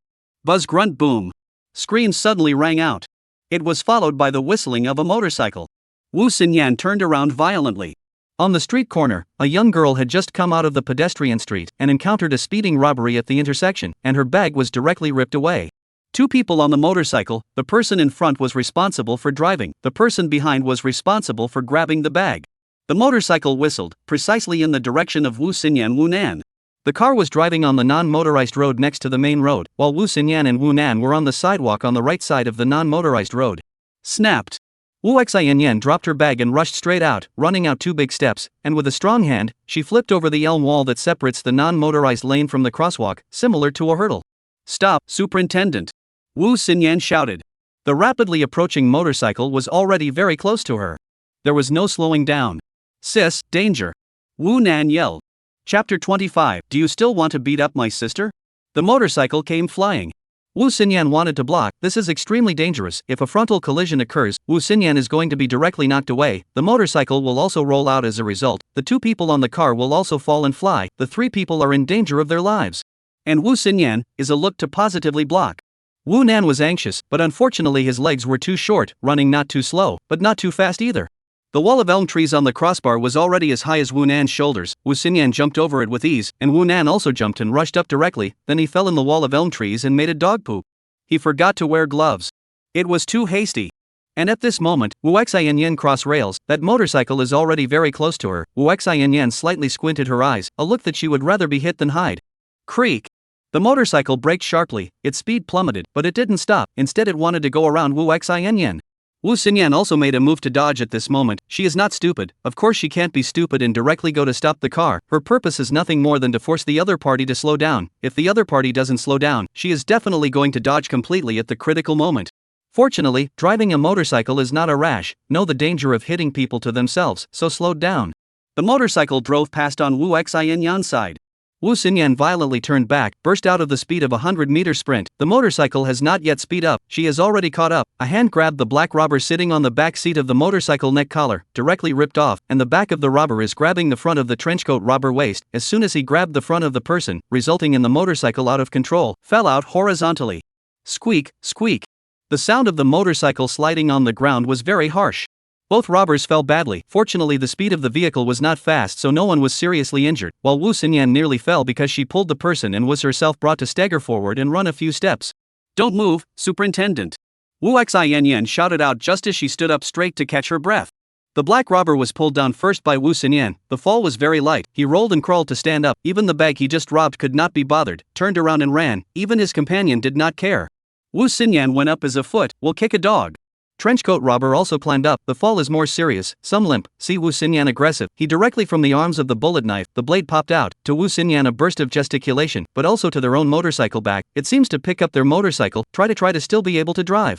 Speaker 1: Buzz grunt boom. Screams suddenly rang out. It was followed by the whistling of a motorcycle. Wu Xinyan turned around violently. On the street corner, a young girl had just come out of the pedestrian street and encountered a speeding robbery at the intersection, and her bag was directly ripped away. Two people on the motorcycle, the person in front was responsible for driving, the person behind was responsible for grabbing the bag. The motorcycle whistled, precisely in the direction of Wu Xinyan Woonan. The car was driving on the non-motorized road next to the main road, while Wu Xinyan and Woonan were on the sidewalk on the right side of the non-motorized road. Snapped. Wu Xianyan dropped her bag and rushed straight out, running out 2 big steps, and with a strong hand, she flipped over the elm wall that separates the non-motorized lane from the crosswalk, similar to a hurdle. Stop, Superintendent! Wu Xinyan shouted. The rapidly approaching motorcycle was already very close to her. There was no slowing down. Sis, danger! Woonan yelled. Chapter 25. Do you still want to beat up my sister? The motorcycle came flying. Wu Xinyan wanted to block. This is extremely dangerous. If a frontal collision occurs, Wu Xinyan is going to be directly knocked away. The motorcycle will also roll out as a result. The 2 people on the car will also fall and fly. The 3 people are in danger of their lives. And Wu Xinyan is a look to positively block. Woonan was anxious, but unfortunately his legs were too short, running not too slow, but not too fast either. The wall of elm trees on the crossbar was already as high as Woonan's shoulders. Wu Xinyan jumped over it with ease, and Woonan also jumped and rushed up directly. Then he fell in the wall of elm trees and made a dog poop. He forgot to wear gloves. It was too hasty. And at this moment, Wu Xianyan cross rails. That motorcycle is already very close to her. Wu Xianyan slightly squinted her eyes, a look that she would rather be hit than hide. Creak! The motorcycle braked sharply. Its speed plummeted, but it didn't stop. Instead, it wanted to go around Wu Xianyan. Wu Xinyan also made a move to dodge at this moment. She is not stupid. Of course she can't be stupid and directly go to stop the car. Her purpose is nothing more than to force the other party to slow down. If the other party doesn't slow down, she is definitely going to dodge completely at the critical moment. Fortunately, driving a motorcycle is not a rash. Know the danger of hitting people to themselves, so slowed down. The motorcycle drove past on Wu Xianyan's side. Wu Xinyan violently turned back, burst out of the speed of a 100-meter sprint. The motorcycle has not yet speed up, she has already caught up. A hand grabbed the black robber sitting on the back seat of the motorcycle neck collar, directly ripped off, and the back of the robber is grabbing the front of the trenchcoat robber waist. As soon as he grabbed the front of the person, resulting in the motorcycle out of control, fell out horizontally. Squeak, squeak. The sound of the motorcycle sliding on the ground was very harsh. Both robbers fell badly. Fortunately, the speed of the vehicle was not fast, so no one was seriously injured, while Wu Xinyan nearly fell because she pulled the person and was herself brought to stagger forward and run a few steps. "Don't move, Superintendent!" Wu Xianyan shouted out just as she stood up straight to catch her breath. The black robber was pulled down first by Wu Xinyan. The fall was very light. He rolled and crawled to stand up. Even the bag he just robbed could not be bothered, turned around and ran. Even his companion did not care. Wu Xinyan went up as a foot will kick a dog. Trenchcoat robber also climbed up. The fall is more serious, some limp. See Wu Xinyan aggressive. He directly from the arms of the bullet knife, the blade popped out. To Wu Xinyan a burst of gesticulation, but also to their own motorcycle back. It seems to pick up their motorcycle, try to still be able to drive.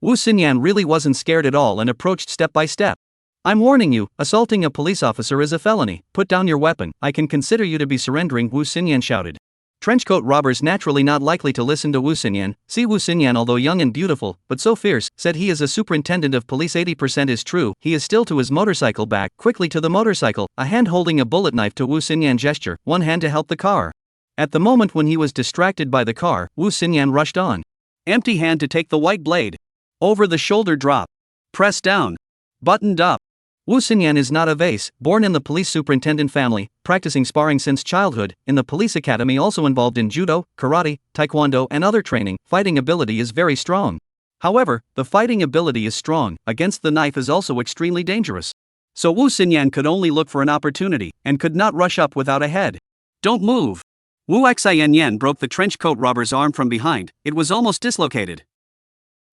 Speaker 1: Wu Xinyan really wasn't scared at all and approached step by step. "I'm warning you, assaulting a police officer is a felony. Put down your weapon. I can consider you to be surrendering," Wu Xinyan shouted. Trenchcoat robbers naturally not likely to listen to Wu Xinyan. See Wu Xinyan, although young and beautiful, but so fierce, said he is a superintendent of police. 80% is true. He is still to his motorcycle back, quickly to the motorcycle, a hand holding a bullet knife to Wu Xinyan gesture, one hand to help the car. At the moment when he was distracted by the car, Wu Xinyan rushed on. Empty hand to take the white blade. Over the shoulder drop. Press down. Buttoned up. Wu Xinyan is not a vase, born in the police superintendent family, practicing sparring since childhood, in the police academy, also involved in judo, karate, taekwondo and other training. Fighting ability is very strong. However, the fighting ability is strong, against the knife is also extremely dangerous. So Wu Xinyan could only look for an opportunity, and could not rush up without a head. "Don't move!" Wu Xianyan broke the trenchcoat robber's arm from behind. It was almost dislocated.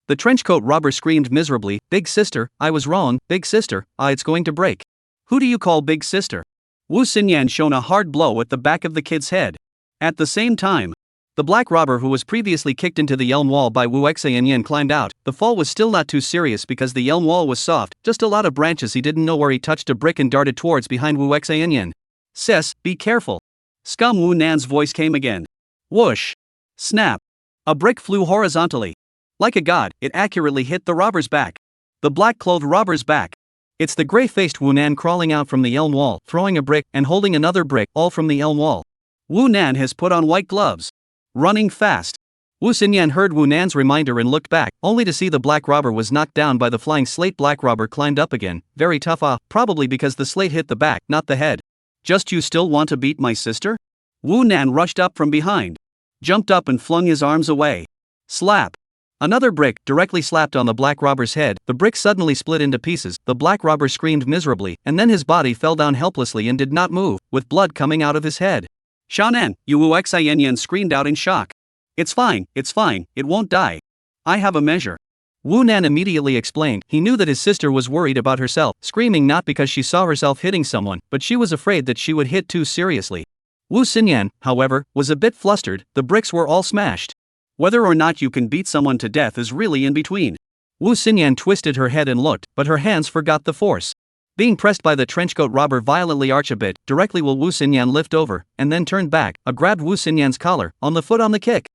Speaker 1: The trenchcoat robber screamed miserably, "Big sister, I was wrong, big sister, it's going to break." "Who do you call big sister?" Wu Xinyan shone a hard blow at the back of the kid's head. At the same time, the black robber who was previously kicked into the elm wall by Wu Xianyan climbed out. The fall was still not too serious because the elm wall was soft, just a lot of branches. He didn't know where he touched a brick and darted towards behind Wu Xianyan. "Sis, be careful." Scum Wu Nan's voice came again. Whoosh! Snap! A brick flew horizontally. Like a god, it accurately hit the robber's back. The black-clothed robber's back. It's the gray-faced Wu Nan crawling out from the elm wall, throwing a brick and holding another brick, all from the elm wall. Wu Nan has put on white gloves. Running fast. Wu Xinyan heard Wu Nan's reminder and looked back, only to see the black robber was knocked down by the flying slate. Black robber climbed up again, very tough, probably because the slate hit the back, not the head. "Just you still want to beat my sister?" Wu Nan rushed up from behind. Jumped up and flung his arms away. Slap! Another brick directly slapped on the black robber's head. The brick suddenly split into pieces. The black robber screamed miserably, and then his body fell down helplessly and did not move, with blood coming out of his head. "Shanan," Wu Xianyan screamed out in shock. It's fine, it won't die. I have a measure." Wu Nan immediately explained. He knew that his sister was worried about herself, screaming not because she saw herself hitting someone, but she was afraid that she would hit too seriously. Wu Xinyan, however, was a bit flustered. The bricks were all smashed. Whether or not you can beat someone to death is really in between. Wu Xinyan twisted her head and looked, but her hands forgot the force. Being pressed by the trenchcoat robber violently arch a bit, directly will Wu Xinyan lift over, and then turned back, grabbed Wu Xinyan's collar, on the foot on the kick.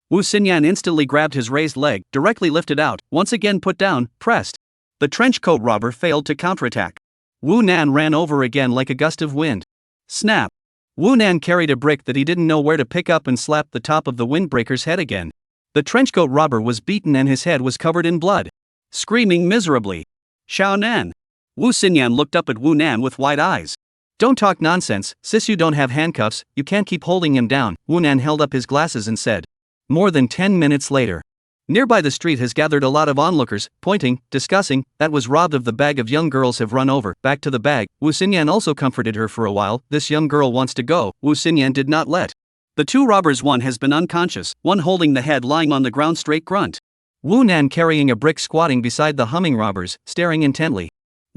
Speaker 1: Wu Xinyan instantly grabbed his raised leg, directly lifted out, once again put down, pressed. The trenchcoat robber failed to counterattack. Wu Nan ran over again like a gust of wind. Snap! Wu Nan carried a brick that he didn't know where to pick up and slapped the top of the windbreaker's head again. The trenchcoat robber was beaten and his head was covered in blood. Screaming miserably. "Xiao Nan!" Wu Xinyan looked up at Wu Nan with wide eyes. "Don't talk nonsense, sis, you don't have handcuffs, you can't keep holding him down." Wu Nan held up his glasses and said. More than 10 minutes later. Nearby the street has gathered a lot of onlookers, pointing, discussing, "That was robbed of the bag of young girls have run over." Back to the bag, Wu Xinyan also comforted her for a while. "This young girl wants to go." Wu Xinyan did not let. The two robbers, one has been unconscious, one holding the head lying on the ground, straight grunt. Wu Nan carrying a brick squatting beside the humming robbers, staring intently.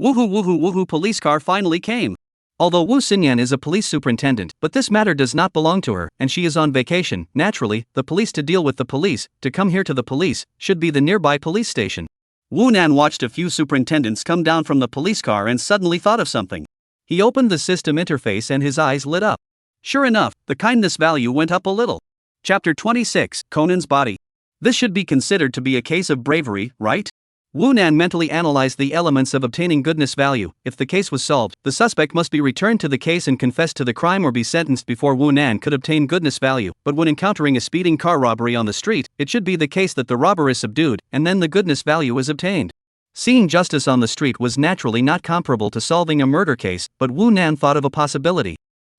Speaker 1: Woohoo woohoo woohoo, police car finally came. Although Wu Xinyan is a police superintendent, but this matter does not belong to her, and she is on vacation. Naturally, the police to deal with the police, to come here to the police, should be the nearby police station. Wu Nan watched a few superintendents come down from the police car and suddenly thought of something. He opened the system interface and his eyes lit up. Sure enough, the kindness value went up a little. Chapter 26, Conan's Body. This should be considered to be a case of bravery, right? Wu Nan mentally analyzed the elements of obtaining goodness value. If the case was solved, the suspect must be returned to the case and confess to the crime or be sentenced before Wu Nan could obtain goodness value. But when encountering a speeding car robbery on the street, it should be the case that the robber is subdued, and then the goodness value is obtained. Seeing justice on the street was naturally not comparable to solving a murder case, but Wu Nan thought of a possibility.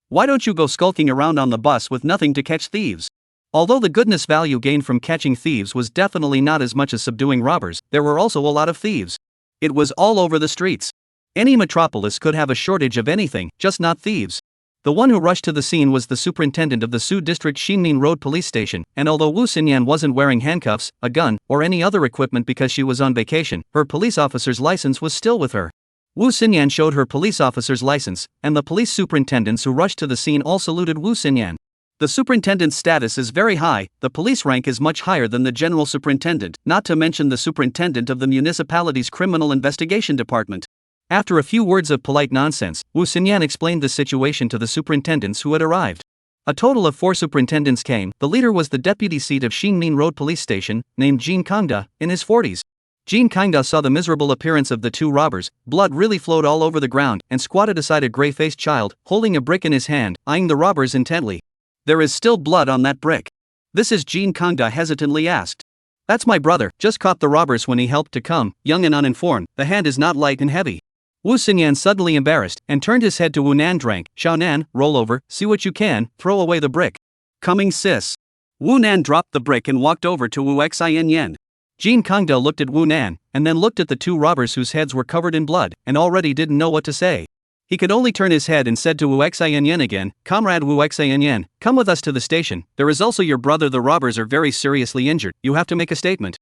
Speaker 1: Why don't you go skulking around on the bus with nothing to catch thieves? Although the goodness value gained from catching thieves was definitely not as much as subduing robbers, there were also a lot of thieves. It was all over the streets. Any metropolis could have a shortage of anything, just not thieves. The one who rushed to the scene was the superintendent of the Su District Xinmin Road Police Station, and although Wu Xinyan wasn't wearing handcuffs, a gun, or any other equipment because she was on vacation, her police officer's license was still with her. Wu Xinyan showed her police officer's license, and the police superintendents who rushed to the scene all saluted Wu Xinyan. The superintendent's status is very high, the police rank is much higher than the general superintendent, not to mention the superintendent of the municipality's criminal investigation department. After a few words of polite nonsense, Wu Xinyan explained the situation to the superintendents who had arrived. A total of 4 superintendents came. The leader was the deputy seat of Xinmin Road Police Station, named Jin Kangda, in his 40s. Jin Kangda saw the miserable appearance of the 2 robbers, blood really flowed all over the ground, and squatted aside a gray-faced child, holding a brick in his hand, eyeing the robbers intently. "There is still blood on that brick." "This is Jin Kangda," hesitantly asked. "That's my brother, just caught the robbers when he helped to come, young and uninformed, the hand is not light and heavy." Wu Xinyan suddenly embarrassed, and turned his head to Wu Nan. "Drank, Xiao Nan, roll over, see what you can, throw away the brick." "Coming, sis." Wu Nan dropped the brick and walked over to Wu Xin. Jin Kangda looked at Wu Nan, and then looked at the 2 robbers whose heads were covered in blood, and already didn't know what to say. He could only turn his head and said to Wu Xin again, "Comrade Wu Xin, come with us to the station, there is also your brother, the robbers are very seriously injured, you have to make a statement."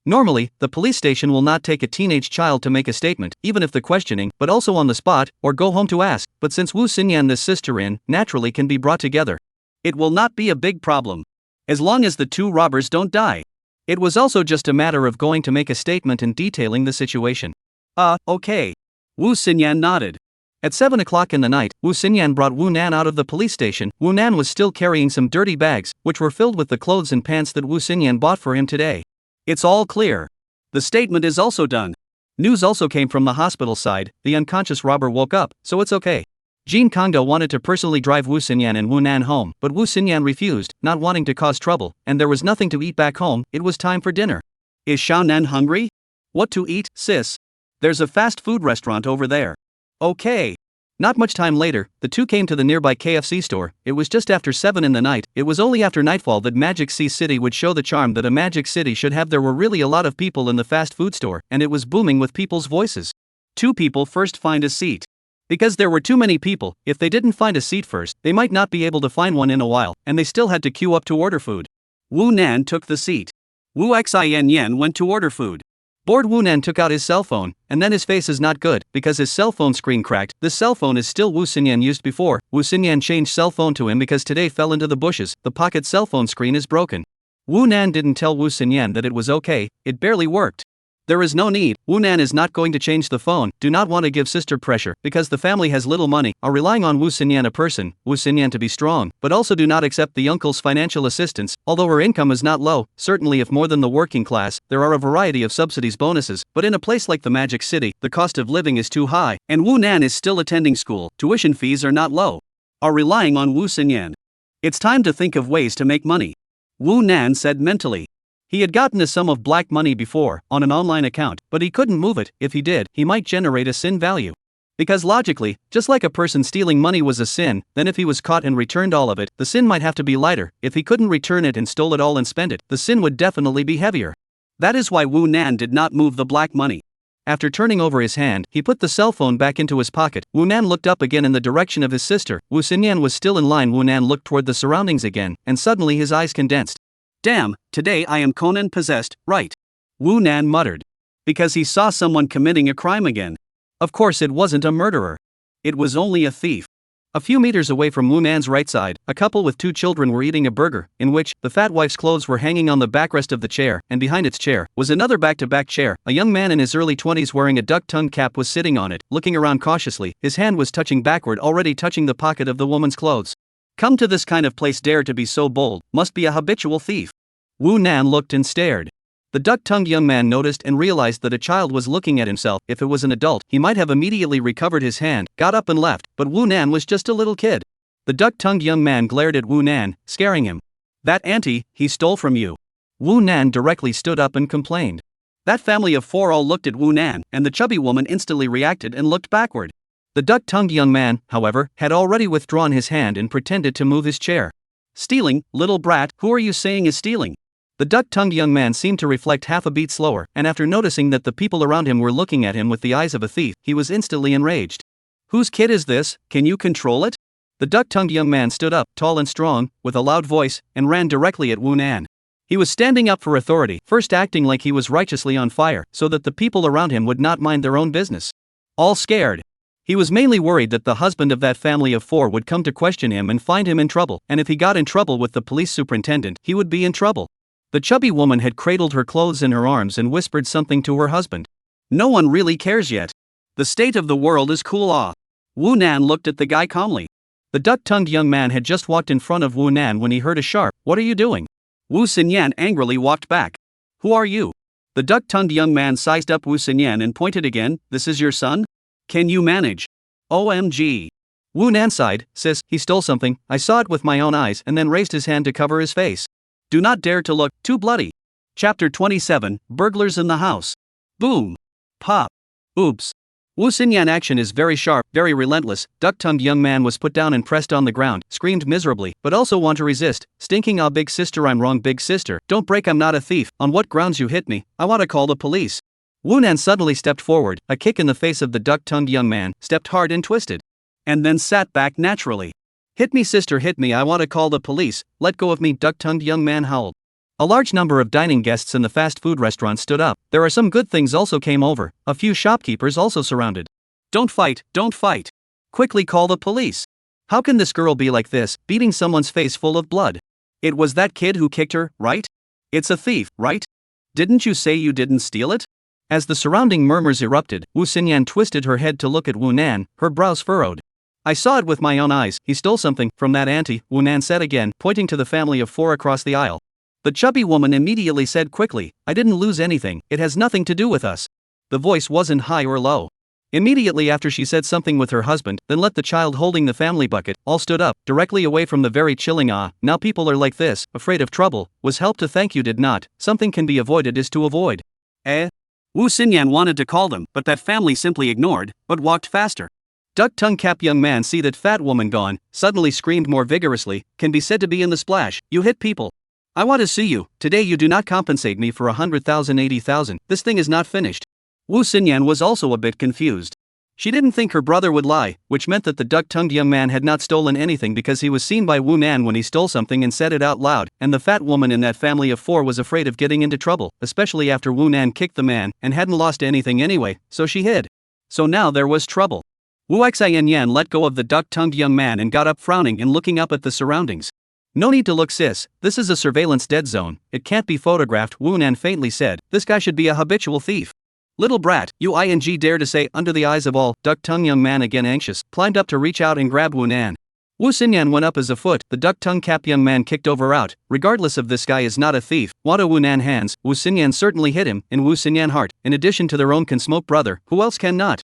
Speaker 1: Normally, the police station will not take a teenage child to make a statement, even if the questioning, but also on the spot, or go home to ask, but since Wu Xinyan, the sister-in, naturally can be brought together. It will not be a big problem. As long as the 2 robbers don't die. It was also just a matter of going to make a statement and detailing the situation. Okay. Wu Xinyan nodded. At 7 o'clock in the night, Wu Xinyan brought Wu Nan out of the police station. Wu Nan was still carrying some dirty bags, which were filled with the clothes and pants that Wu Xinyan bought for him today. It's all clear. The statement is also done. News also came from the hospital side, the unconscious robber woke up, so it's okay. Jin Kangda wanted to personally drive Wu Xinyan and Wu Nan home, but Wu Xinyan refused, not wanting to cause trouble, and there was nothing to eat back home, it was time for dinner. "Is Xiao Nan hungry?" "What to eat, sis?" "There's a fast food restaurant over there." "Okay." Not much time later, the 2 came to the nearby KFC store. It was just after 7 in the night. It was only after nightfall that Magic Sea City would show the charm that a magic city should have. There were really a lot of people in the fast food store, and it was booming with people's voices. 2 people first find a seat. Because there were too many people, if they didn't find a seat first, they might not be able to find one in a while, and they still had to queue up to order food. Wu Nan took the seat. Wu Xin went to order food. Bored, Wu Nan took out his cell phone, and then his face is not good, because his cell phone screen cracked. This cell phone is still Wu Xinyan used before. Wu Xinyan changed cell phone to him because today fell into the bushes, the pocket cell phone screen is broken. Wu Nan didn't tell Wu Xinyan that it was okay, it barely worked. There is no need, Wu Nan is not going to change the phone, do not want to give sister pressure, because the family has little money, are relying on Wu Xinyan, a person, Wu Xinyan, to be strong, but also do not accept the uncle's financial assistance, although her income is not low, certainly if more than the working class, there are a variety of subsidies, bonuses, but in a place like the Magic City, the cost of living is too high, and Wu Nan is still attending school, tuition fees are not low. Are relying on Wu Xinyan. It's time to think of ways to make money. Wu Nan said mentally. He had gotten a sum of black money before, on an online account, but he couldn't move it. If he did, he might generate a sin value. Because logically, just like a person stealing money was a sin, then if he was caught and returned all of it, the sin might have to be lighter. If he couldn't return it and stole it all and spend it, the sin would definitely be heavier. That is why Wu Nan did not move the black money. After turning over his hand, he put the cell phone back into his pocket. Wu Nan looked up again in the direction of his sister. Wu Xinyan was still in line. Wu Nan looked toward the surroundings again, and suddenly his eyes condensed. Damn, today I am Conan possessed, right? Wu Nan muttered. Because he saw someone committing a crime again. Of course it wasn't a murderer. It was only a thief. A few meters away from Wu Nan's right side, a couple with 2 children were eating a burger, in which the fat wife's clothes were hanging on the backrest of the chair, and behind its chair was another back-to-back chair. A young man in his early 20s wearing a duck-tongue cap was sitting on it, looking around cautiously. His hand was touching backward, already touching the pocket of the woman's clothes. Come to this kind of place, dare to be so bold, must be a habitual thief. Wu Nan looked and stared. The duck-tongued young man noticed and realized that a child was looking at himself. If it was an adult, he might have immediately recovered his hand, got up and left, but Wu Nan was just a little kid. The duck-tongued young man glared at Wu Nan, scaring him. "That auntie, he stole from you." Wu Nan directly stood up and complained. That family of four all looked at Wu Nan, and the chubby woman instantly reacted and looked backward. The duck-tongued young man, however, had already withdrawn his hand and pretended to move his chair. "Stealing, little brat, who are you saying is stealing?" The duck-tongued young man seemed to reflect half a beat slower, and after noticing that the people around him were looking at him with the eyes of a thief, he was instantly enraged. "Whose kid is this? Can you control it?" The duck-tongued young man stood up, tall and strong, with a loud voice, and ran directly at Wu Nan. He was standing up for authority, first acting like he was righteously on fire, so that the people around him would not mind their own business. All scared. He was mainly worried that the husband of that family of four would come to question him and find him in trouble, and if he got in trouble with the police superintendent, he would be in trouble. The chubby woman had cradled her clothes in her arms and whispered something to her husband. "No one really cares yet. The state of the world is cool off." Wu Nan looked at the guy calmly. The duck-tongued young man had just walked in front of Wu Nan when he heard a sharp, "What are you doing?" Wu Xinyan angrily walked back. "Who are you?" The duck-tongued young man sized up Wu Xinyan and pointed again. "This is your son? Can you manage?" "OMG. Wu Nan sighed. "Sis, he stole something, I saw it with my own eyes," and then raised his hand to cover his face. "Do not dare to look, too bloody." Chapter 27, Burglars in the House. Boom. Pop. Oops. Wu Xinyan action is very sharp, very relentless. Duck-tongued young man was put down and pressed on the ground, screamed miserably, but also want to resist. "Stinking ah, big sister, I'm wrong, big sister. Don't break, I'm not a thief. On what grounds you hit me? I want to call the police." Wu Nan suddenly stepped forward, a kick in the face of the duck-tongued young man, stepped hard and twisted. And then sat back naturally. "Hit me sister, hit me, I want to call the police. Let go of me," duck-tongued young man howled. A large number of dining guests in the fast food restaurant stood up. There are some good things also came over. A few shopkeepers also surrounded. Don't fight, don't fight. Quickly call the police. How can this girl be like this, beating someone's face full of blood? It was that kid who kicked her, right? It's a thief, right? Didn't you say you didn't steal it?" As the surrounding murmurs erupted, Wu Xinyan twisted her head to look at Wu Nan, her brows furrowed. "I saw it with my own eyes. He stole something from that auntie," Wu Nan said again, pointing to the family of four across the aisle. The chubby woman immediately said quickly, "I didn't lose anything, it has nothing to do with us." The voice wasn't high or low. Immediately after she said something with her husband, then let the child holding the family bucket, all stood up, directly away from the very chilling "Ah, now people are like this, afraid of trouble, was help to thank you did not, something can be avoided is to avoid." Wu Xinyan wanted to call them, but that family simply ignored, but walked faster. Duck-tongue cap young man see that fat woman gone, suddenly screamed more vigorously, "Can be said to be in the splash, you hit people. I want to sue you, today you do not compensate me for 100,000 80,000, this thing is not finished." Wu Xinyan was also a bit confused. She didn't think her brother would lie, which meant that the duck-tongued young man had not stolen anything because he was seen by Wu Nan when he stole something and said it out loud, and the fat woman in that family of four was afraid of getting into trouble, especially after Wu Nan kicked the man, and hadn't lost anything anyway, so she hid. So now there was trouble. Wu Xianyan let go of the duck-tongued young man and got up frowning and looking up at the surroundings. "No need to look sis, this is a surveillance dead zone, it can't be photographed," Wu Nan faintly said, "this guy should be a habitual thief." "Little brat, you dare to say under the eyes of all," duck-tongued young man again anxious, climbed up to reach out and grab Wu Nan. Wu Xinyan went up as a foot, the duck-tongue cap young man kicked over out, regardless of this guy is not a thief, wada Wu Nan hands, Wu Xinyan certainly hit him, in Wu Xinyan heart, in addition to their own can smoke brother, who else can not?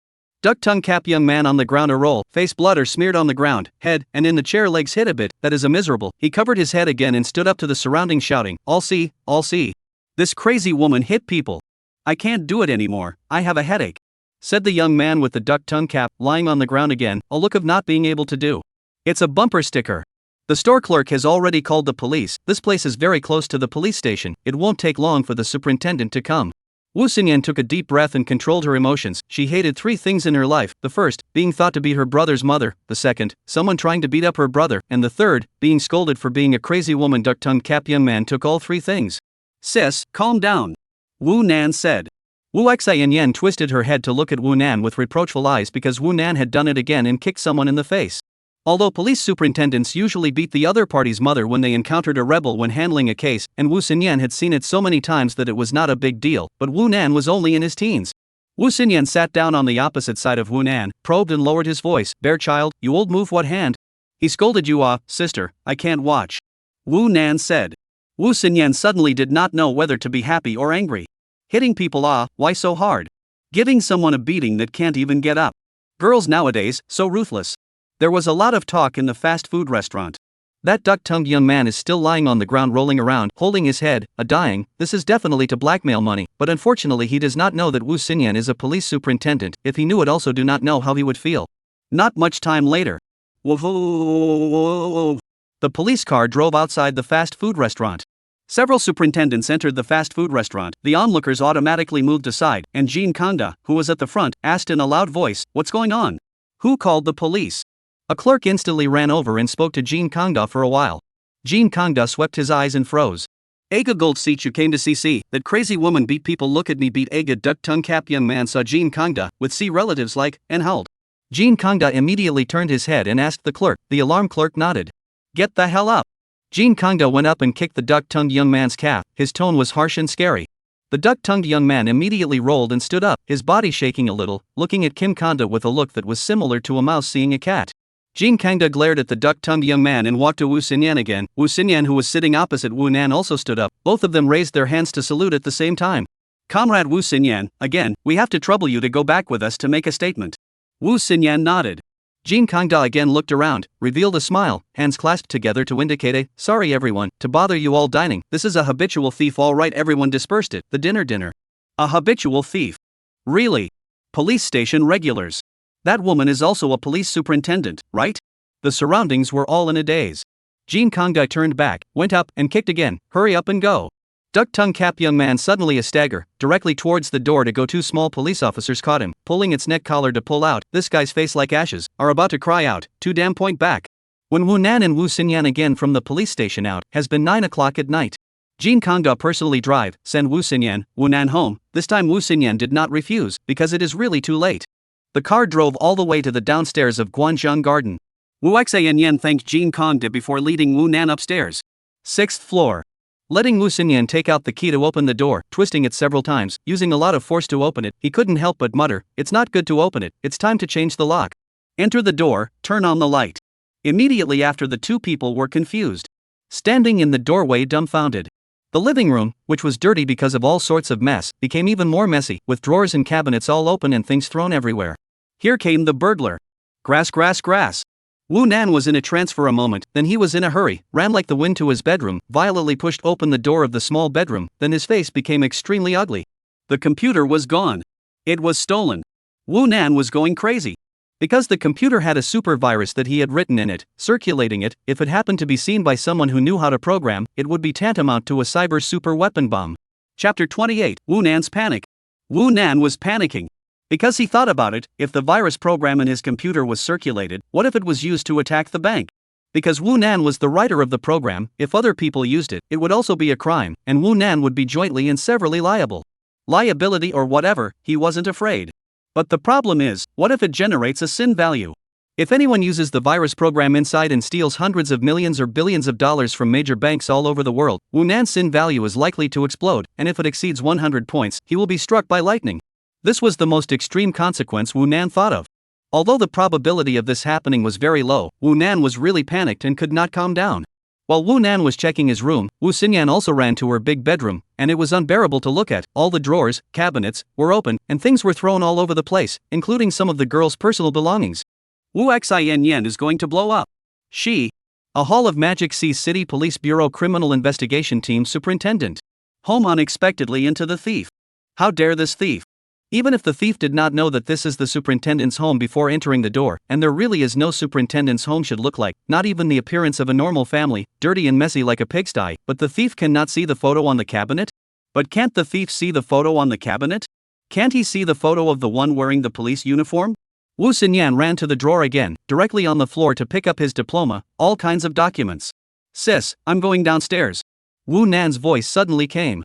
Speaker 1: Duck-tongue cap young man on the ground a roll, face blood or smeared on the ground, head, and in the chair legs hit a bit, that is a miserable, he covered his head again and stood up to the surroundings shouting, all see. This crazy woman hit people. I can't do it anymore, I have a headache," said the young man with the duck-tongue cap, lying on the ground again, a look of not being able to do. "It's a bumper sticker. The store clerk has already called the police, this place is very close to the police station, it won't take long for the superintendent to come." Wu Xinyan took a deep breath and controlled her emotions. She hated three things in her life, the first, being thought to be her brother's mother, the second, someone trying to beat up her brother, and the third, being scolded for being a crazy woman. Duck-tongue cap young man took all three things. "Sis, calm down," Wu Nan said. Wu Xianyan twisted her head to look at Wu Nan with reproachful eyes because Wu Nan had done it again and kicked someone in the face. Although police superintendents usually beat the other party's mother when they encountered a rebel when handling a case, and Wu Xinyan had seen it so many times that it was not a big deal, but Wu Nan was only in his teens. Wu Xinyan sat down on the opposite side of Wu Nan, probed and lowered his voice, "Bear child, you old move what hand? He scolded you sister, I can't watch," Wu Nan said. Wu Xinyan suddenly did not know whether to be happy or angry. Hitting people, why so hard? Giving someone a beating that can't even get up. Girls nowadays, so ruthless. There was a lot of talk in the fast food restaurant. That duck-tongued young man is still lying on the ground rolling around, holding his head, dying. This is definitely to blackmail money, but unfortunately he does not know that Wu Xinyan is a police superintendent. If he knew it, also do not know how he would feel. Not much time later. The police car drove outside the fast food restaurant. Several superintendents entered the fast food restaurant. The onlookers automatically moved aside, and Jean Kangda, who was at the front, asked in a loud voice, "What's going on? Who called the police?" A clerk instantly ran over and spoke to Jean Kangda for a while. Jean Kangda swept his eyes and froze. "Aga gold seat you came to see, that crazy woman beat people, look at me beat Aga duck tongue cap." Young man saw Jean Kangda, with C relatives like, and held. Jean Kangda immediately turned his head and asked the clerk. The alarm clerk nodded. "Get the hell up." Jean Kangda went up and kicked the duck-tongued young man's calf. His tone was harsh and scary. The duck-tongued young man immediately rolled and stood up, his body shaking a little, looking at Kim Kangda with a look that was similar to a mouse seeing a cat. Jean Kangda glared at the duck-tongued young man and walked to Wu Xinyan again. Wu Xinyan, who was sitting opposite Wu Nan, also stood up. Both of them raised their hands to salute at the same time. "Comrade Wu Xinyan, again, we have to trouble you to go back with us to make a statement." Wu Xinyan nodded. Jean Kangda again looked around, revealed a smile, hands clasped together to indicate a, "Sorry everyone, to bother you all dining. This is a habitual thief." "All right, everyone dispersed it. The dinner. A habitual thief? Really? Police station regulars. That woman is also a police superintendent, right?" The surroundings were all in a daze. Jean Kangda turned back, went up, and kicked again. "Hurry up and go." Duck-tongue cap young man suddenly a stagger, directly towards the door to go. Two small police officers caught him, pulling its neck collar to pull out. This guy's face like ashes, are about to cry out, "Too damn point back." When Wu Nan and Wu Xinyan again from the police station out, has been 9 o'clock at night. Jean Kangda personally drive, send Wu Xinyan, Wu Nan home. This time Wu Xinyan did not refuse, because it is really too late. The car drove all the way to the downstairs of Guanzhong Garden. Wu Xinyan thanked Jean Kangda before leading Wu Nan upstairs. 6th floor. Letting Wu Xinyan take out the key to open the door, twisting it several times, using a lot of force to open it, he couldn't help but mutter, "It's not good to open it, it's time to change the lock." Enter the door, turn on the light. Immediately after, the two people were confused. Standing in the doorway dumbfounded. The living room, which was dirty because of all sorts of mess, became even more messy, with drawers and cabinets all open and things thrown everywhere. Here came the burglar. Grass. Wu Nan was in a trance for a moment, then he was in a hurry, ran like the wind to his bedroom, violently pushed open the door of the small bedroom, then his face became extremely ugly. The computer was gone. It was stolen. Wu Nan was going crazy. Because the computer had a super virus that he had written in it, circulating it, if it happened to be seen by someone who knew how to program, it would be tantamount to a cyber super weapon bomb. Chapter 28, Wu Nan's Panic. Wu Nan was panicking. Because he thought about it, if the virus program in his computer was circulated, what if it was used to attack the bank? Because Wu Nan was the writer of the program, if other people used it, it would also be a crime, and Wu Nan would be jointly and severally liable. Liability or whatever, he wasn't afraid. But the problem is, what if it generates a sin value? If anyone uses the virus program inside and steals hundreds of millions or billions of dollars from major banks all over the world, Wu Nan's sin value is likely to explode, and if it exceeds 100 points, he will be struck by lightning. This was the most extreme consequence Wu Nan thought of. Although the probability of this happening was very low, Wu Nan was really panicked and could not calm down. While Wu Nan was checking his room, Wu Xinyan also ran to her big bedroom, and it was unbearable to look at. All the drawers, cabinets, were open, and things were thrown all over the place, including some of the girl's personal belongings. Wu Xinyan is going to blow up. A Hall of Magic C City Police Bureau Criminal Investigation Team Superintendent. Home unexpectedly into the thief. How dare this thief? Even if the thief did not know that this is the superintendent's home before entering the door, and there really is no superintendent's home should look like, not even the appearance of a normal family, dirty and messy like a pigsty, but the thief cannot see the photo on the cabinet? But can't the thief see the photo on the cabinet? Can't he see the photo of the one wearing the police uniform? Wu Xinyan ran to the drawer again, directly on the floor to pick up his diploma, all kinds of documents. "Sis, I'm going downstairs." Wu Nan's voice suddenly came.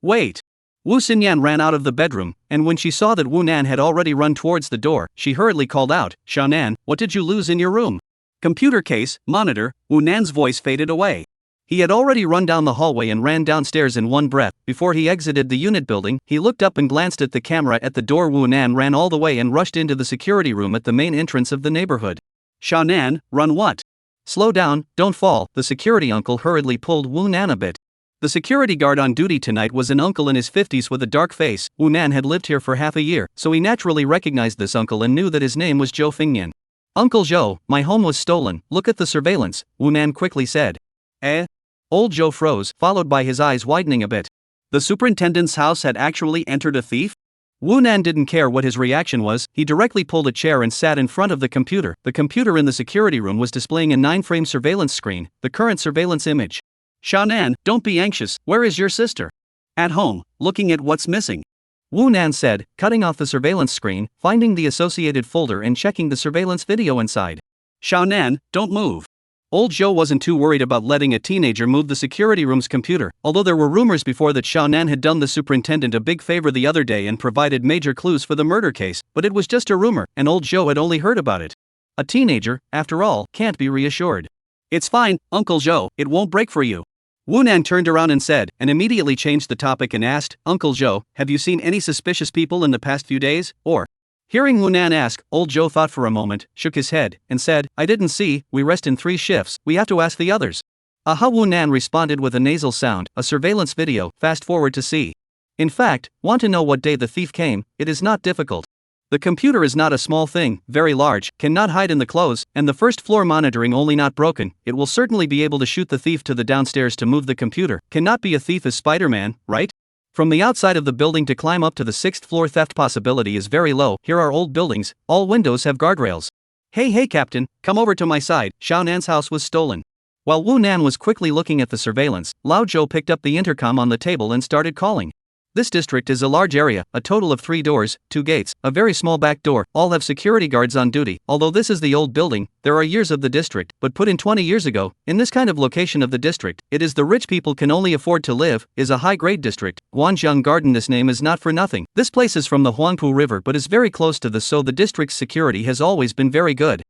Speaker 1: Wait. Wu Xinyan ran out of the bedroom, and when she saw that Wu Nan had already run towards the door, she hurriedly called out, "Xiaonan, what did you lose in your room?" "Computer case, monitor." Wu Nan's voice faded away. He had already run down the hallway and ran downstairs in one breath. Before he exited the unit building, he looked up and glanced at the camera at the door. Wu Nan ran all the way and rushed into the security room at the main entrance of the neighborhood. "Xiaonan, run what?" Slow down, don't fall, the security uncle hurriedly pulled Wu Nan a bit. The security guard on duty tonight was an uncle in his 50s with a dark face. Wu Nan had lived here for half a year, so he naturally recognized this uncle and knew that his name was Zhou Fingnian. Uncle Zhou, my home was stolen, look at the surveillance, Wu Nan quickly said. Eh? Old Zhou froze, followed by his eyes widening a bit. The superintendent's house had actually entered a thief? Wu Nan didn't care what his reaction was, he directly pulled a chair and sat in front of the computer. The computer in the security room was displaying a 9-frame surveillance screen, the current surveillance image. Xiaonan, don't be anxious, where is your sister? At home, looking at what's missing. Wu Nan said, cutting off the surveillance screen, finding the associated folder and checking the surveillance video inside. Xiaonan, don't move. Old Zhou wasn't too worried about letting a teenager move the security room's computer, although there were rumors before that Xiaonan had done the superintendent a big favor the other day and provided major clues for the murder case, but it was just a rumor, and old Zhou had only heard about it. A teenager, after all, can't be reassured. It's fine, Uncle Zhou, it won't break for you. Wu Nan turned around and said, and immediately changed the topic and asked, Uncle Zhou, have you seen any suspicious people in the past few days, or? Hearing Wu Nan ask, old Zhou thought for a moment, shook his head, and said, I didn't see, we rest in 3 shifts, we have to ask the others. Aha, Wu Nan responded with a nasal sound, a surveillance video, fast forward to see. In fact, want to know what day the thief came, it is not difficult. The computer is not a small thing, very large, cannot hide in the clothes, and the first floor monitoring only not broken, it will certainly be able to shoot the thief to the downstairs to move the computer, cannot be a thief as Spider-Man, right? From the outside of the building to climb up to the 6th floor theft possibility is very low, here are old buildings, all windows have guardrails. Hey Captain, come over to my side, Xiaonan's house was stolen. While Wu Nan was quickly looking at the surveillance, Lao Zhou picked up the intercom on the table and started calling. This district is a large area, a total of 3 doors, 2 gates, a very small back door, all have security guards on duty. Although this is the old building, there are years of the district, but put in 20 years ago, in this kind of location of the district, it is the rich people can only afford to live, is a high-grade district. Guanzhong Garden, this name is not for nothing. This place is from the Huangpu River but is very close to the, so the district's security has always been very good.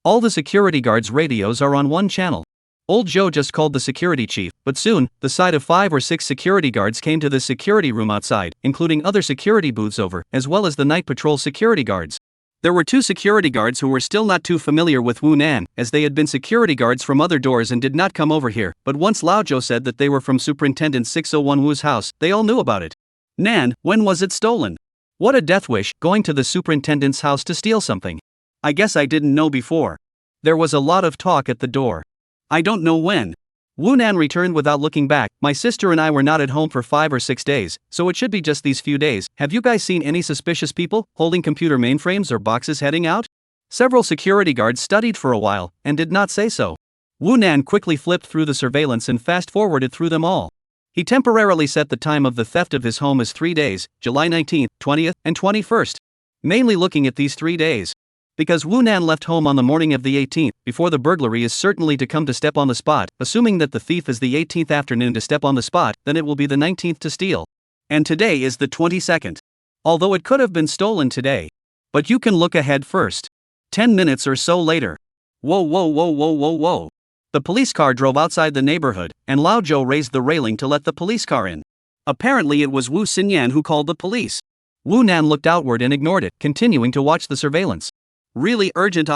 Speaker 1: All the security guards' radios are on one channel. Old Zhou just called the security chief, but soon, the side of 5 or 6 security guards came to the security room outside, including other security booths over, as well as the night patrol security guards. There were 2 security guards who were still not too familiar with Wu Nan, as they had been security guards from other doors and did not come over here, but once Lao Zhou said that they were from Superintendent 601 Wu's house, they all knew about it. Nan, when was it stolen? What a death wish, going to the superintendent's house to steal something. I guess I didn't know before. There was a lot of talk at the door. I don't know when. Wu Nan returned without looking back. My sister and I were not at home for 5 or 6 days, so it should be just these few days. Have you guys seen any suspicious people, holding computer mainframes or boxes heading out? Several security guards studied for a while, and did not say so. Wu Nan quickly flipped through the surveillance and fast-forwarded through them all. He temporarily set the time of the theft of his home as 3 days, July 19th, 20th, and 21st. Mainly looking at these 3 days. Because Wu Nan left home on the morning of the 18th, before the burglary is certainly to come to step on the spot, assuming that the thief is the 18th afternoon to step on the spot, then it will be the 19th to steal. And today is the 22nd. Although it could have been stolen today. But you can look ahead first. 10 minutes or so later. Whoa. The police car drove outside the neighborhood, and Lao Zhou raised the railing to let the police car in. Apparently it was Wu Xinyan who called the police. Wu Nan looked outward and ignored it, continuing to watch the surveillance. Really urgent.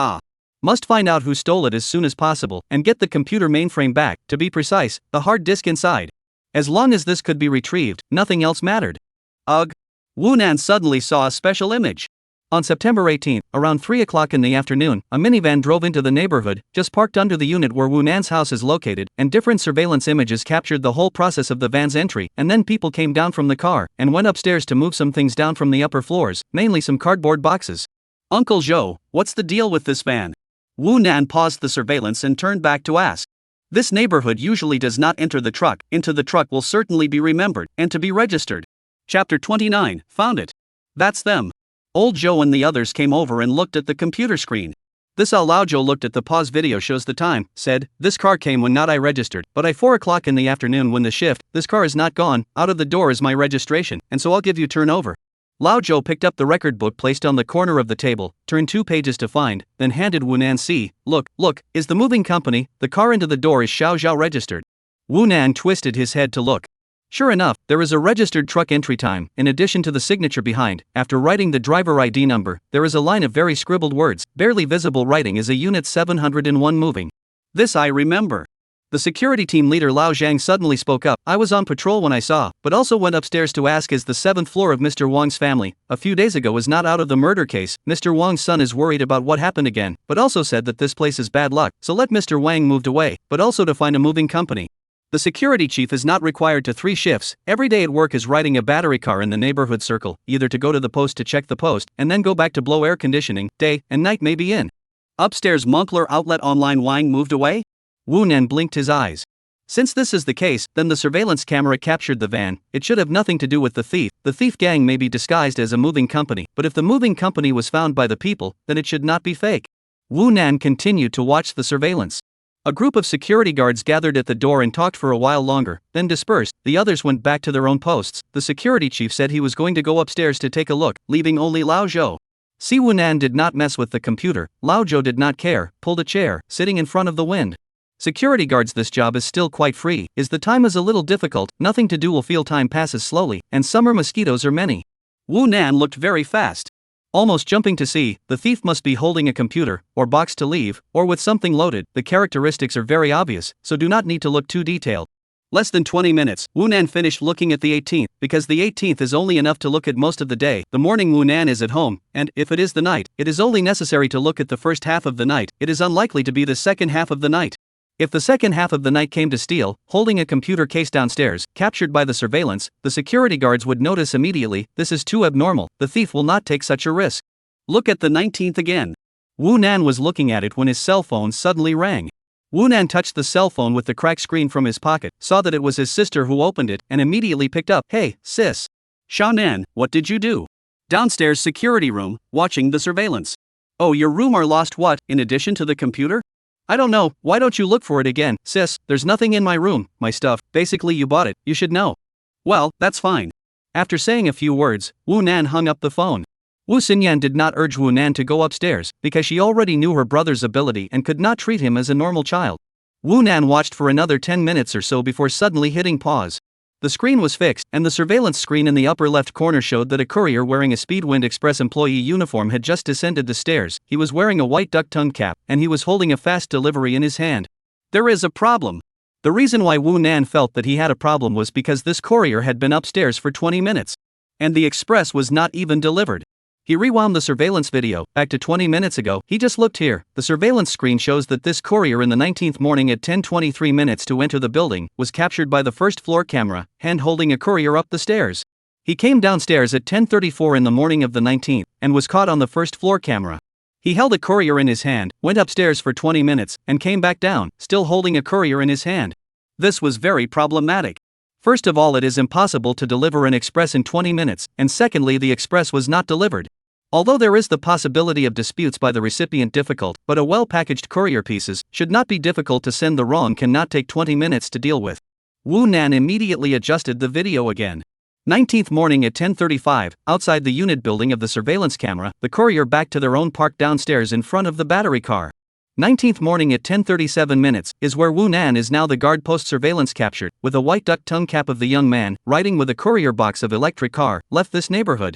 Speaker 1: Must find out who stole it as soon as possible, and get the computer mainframe back, to be precise, the hard disk inside. As long as this could be retrieved, nothing else mattered. Ugh. Wu Nan suddenly saw a special image. On September 18, around 3 o'clock in the afternoon, a minivan drove into the neighborhood, just parked under the unit where Wu Nan's house is located, and different surveillance images captured the whole process of the van's entry, and then people came down from the car, and went upstairs to move some things down from the upper floors, mainly some cardboard boxes. Uncle Zhou, what's the deal with this van? Wu Nan paused the surveillance and turned back to ask. This neighborhood usually does not enter the truck, into the truck will certainly be remembered, and to be registered. Chapter 29, found it. That's them. Old Zhou and the others came over and looked at the computer screen. This Lao Zhou looked at the pause video shows the time, said, this car came when not I registered, but I 4 o'clock in the afternoon when the shift, this car is not gone, out of the door is my registration, and so I'll give you turn over. Lao Zhou picked up the record book placed on the corner of the table, turned 2 pages to find, then handed Wu Nan. See, look, is the moving company, the car into the door is Xiao Zhao registered. Wu Nan twisted his head to look. Sure enough, there is a registered truck entry time, in addition to the signature behind. After writing the driver ID number, there is a line of very scribbled words, barely visible writing is a unit 701 moving. This I remember. The security team leader Lao Zhang suddenly spoke up. I was on patrol when I saw, but also went upstairs to ask is the 7th floor of Mr. Wang's family a few days ago is not out of the murder case. Mr. Wang's son is worried about what happened again, but also said that this place is bad luck, so let Mr. Wang moved away, but also to find a moving company. The security chief is not required to 3 shifts. Every day at work is riding a battery car in the neighborhood circle, either to go to the post to check the post, and then go back to blow air conditioning, day and night may be in. Upstairs Moncler outlet online Wang moved away? Wu Nan blinked his eyes. Since this is the case, then the surveillance camera captured the van. It should have nothing to do with the thief. The thief gang may be disguised as a moving company, but if the moving company was found by the people, then it should not be fake. Wu Nan continued to watch the surveillance. A group of security guards gathered at the door and talked for a while longer, then dispersed. The others went back to their own posts. The security chief said he was going to go upstairs to take a look, leaving only Lao Zhou. Si Wu Nan did not mess with the computer. Lao Zhou did not care, pulled a chair, sitting in front of the wind. Security guards, this job is still quite free, the time is a little difficult, nothing to do will feel time passes slowly, and summer mosquitoes are many. Wu Nan looked very fast. Almost jumping to see, the thief must be holding a computer, or box to leave, or with something loaded. The characteristics are very obvious, so do not need to look too detailed. Less than 20 minutes, Wu Nan finished looking at the 18th, because the 18th is only enough to look at most of the day. The morning Wu Nan is at home, and, if it is the night, it is only necessary to look at the first half of the night. It is unlikely to be the second half of the night. If the second half of the night came to steal, holding a computer case downstairs, captured by the surveillance, the security guards would notice immediately, this is too abnormal, the thief will not take such a risk. Look at the 19th again. Wu Nan was looking at it when his cell phone suddenly rang. Wu Nan touched the cell phone with the cracked screen from his pocket, saw that it was his sister who opened it, and immediately picked up. Hey, sis. Sha Nan, what did you do? Downstairs security room, watching the surveillance. Oh, your room are lost what, in addition to the computer? I don't know, why don't you look for it again, sis? There's nothing in my room, my stuff, basically you bought it, you should know. Well, that's fine. After saying a few words, Wu Nan hung up the phone. Wu Xinyan did not urge Wu Nan to go upstairs, because she already knew her brother's ability and could not treat him as a normal child. Wu Nan watched for another 10 minutes or so before suddenly hitting pause. The screen was fixed, and the surveillance screen in the upper left corner showed that a courier wearing a Speedwind Express employee uniform had just descended the stairs. He was wearing a white duck-tongue cap, and he was holding a fast delivery in his hand. There is a problem. The reason why Wu Nan felt that he had a problem was because this courier had been upstairs for 20 minutes. And the express was not even delivered. He rewound the surveillance video, back to 20 minutes ago. He just looked here. The surveillance screen shows that this courier in the 19th morning at 10:23 minutes to enter the building, was captured by the first floor camera, hand holding a courier up the stairs. He came downstairs at 10:34 in the morning of the 19th, and was caught on the first floor camera. He held a courier in his hand, went upstairs for 20 minutes, and came back down, still holding a courier in his hand. This was very problematic. First of all, it is impossible to deliver an express in 20 minutes, and secondly, the express was not delivered. Although there is the possibility of disputes by the recipient difficult, but a well-packaged courier pieces should not be difficult to send. The wrong cannot take 20 minutes to deal with. Wu Nan immediately adjusted the video again. 19th morning at 10:35, outside the unit building of the surveillance camera, the courier backed to their own park downstairs in front of the battery car. 19th morning at 10:37 minutes is where Wu Nan is now. The guard post surveillance captured, with a white duck-tongue cap of the young man, riding with a courier box of electric car, left this neighborhood.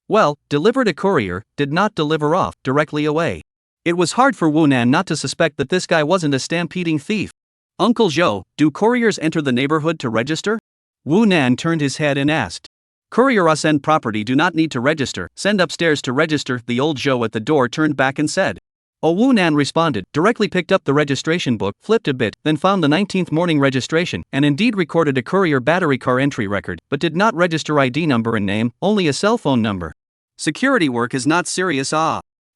Speaker 1: Well, delivered a courier, did not deliver off, directly away. It was hard for Wu Nan not to suspect that this guy wasn't a stampeding thief. Uncle Zhou, do couriers enter the neighborhood to register? Wu Nan turned his head and asked. Courier send property do not need to register, send upstairs to register. The old Zhou at the door turned back and said. Oh, Wu Nan responded, directly picked up the registration book, flipped a bit, then found the 19th morning registration, and indeed recorded a courier battery car entry record, but did not register ID number and name, only a cell phone number. Security work is not serious.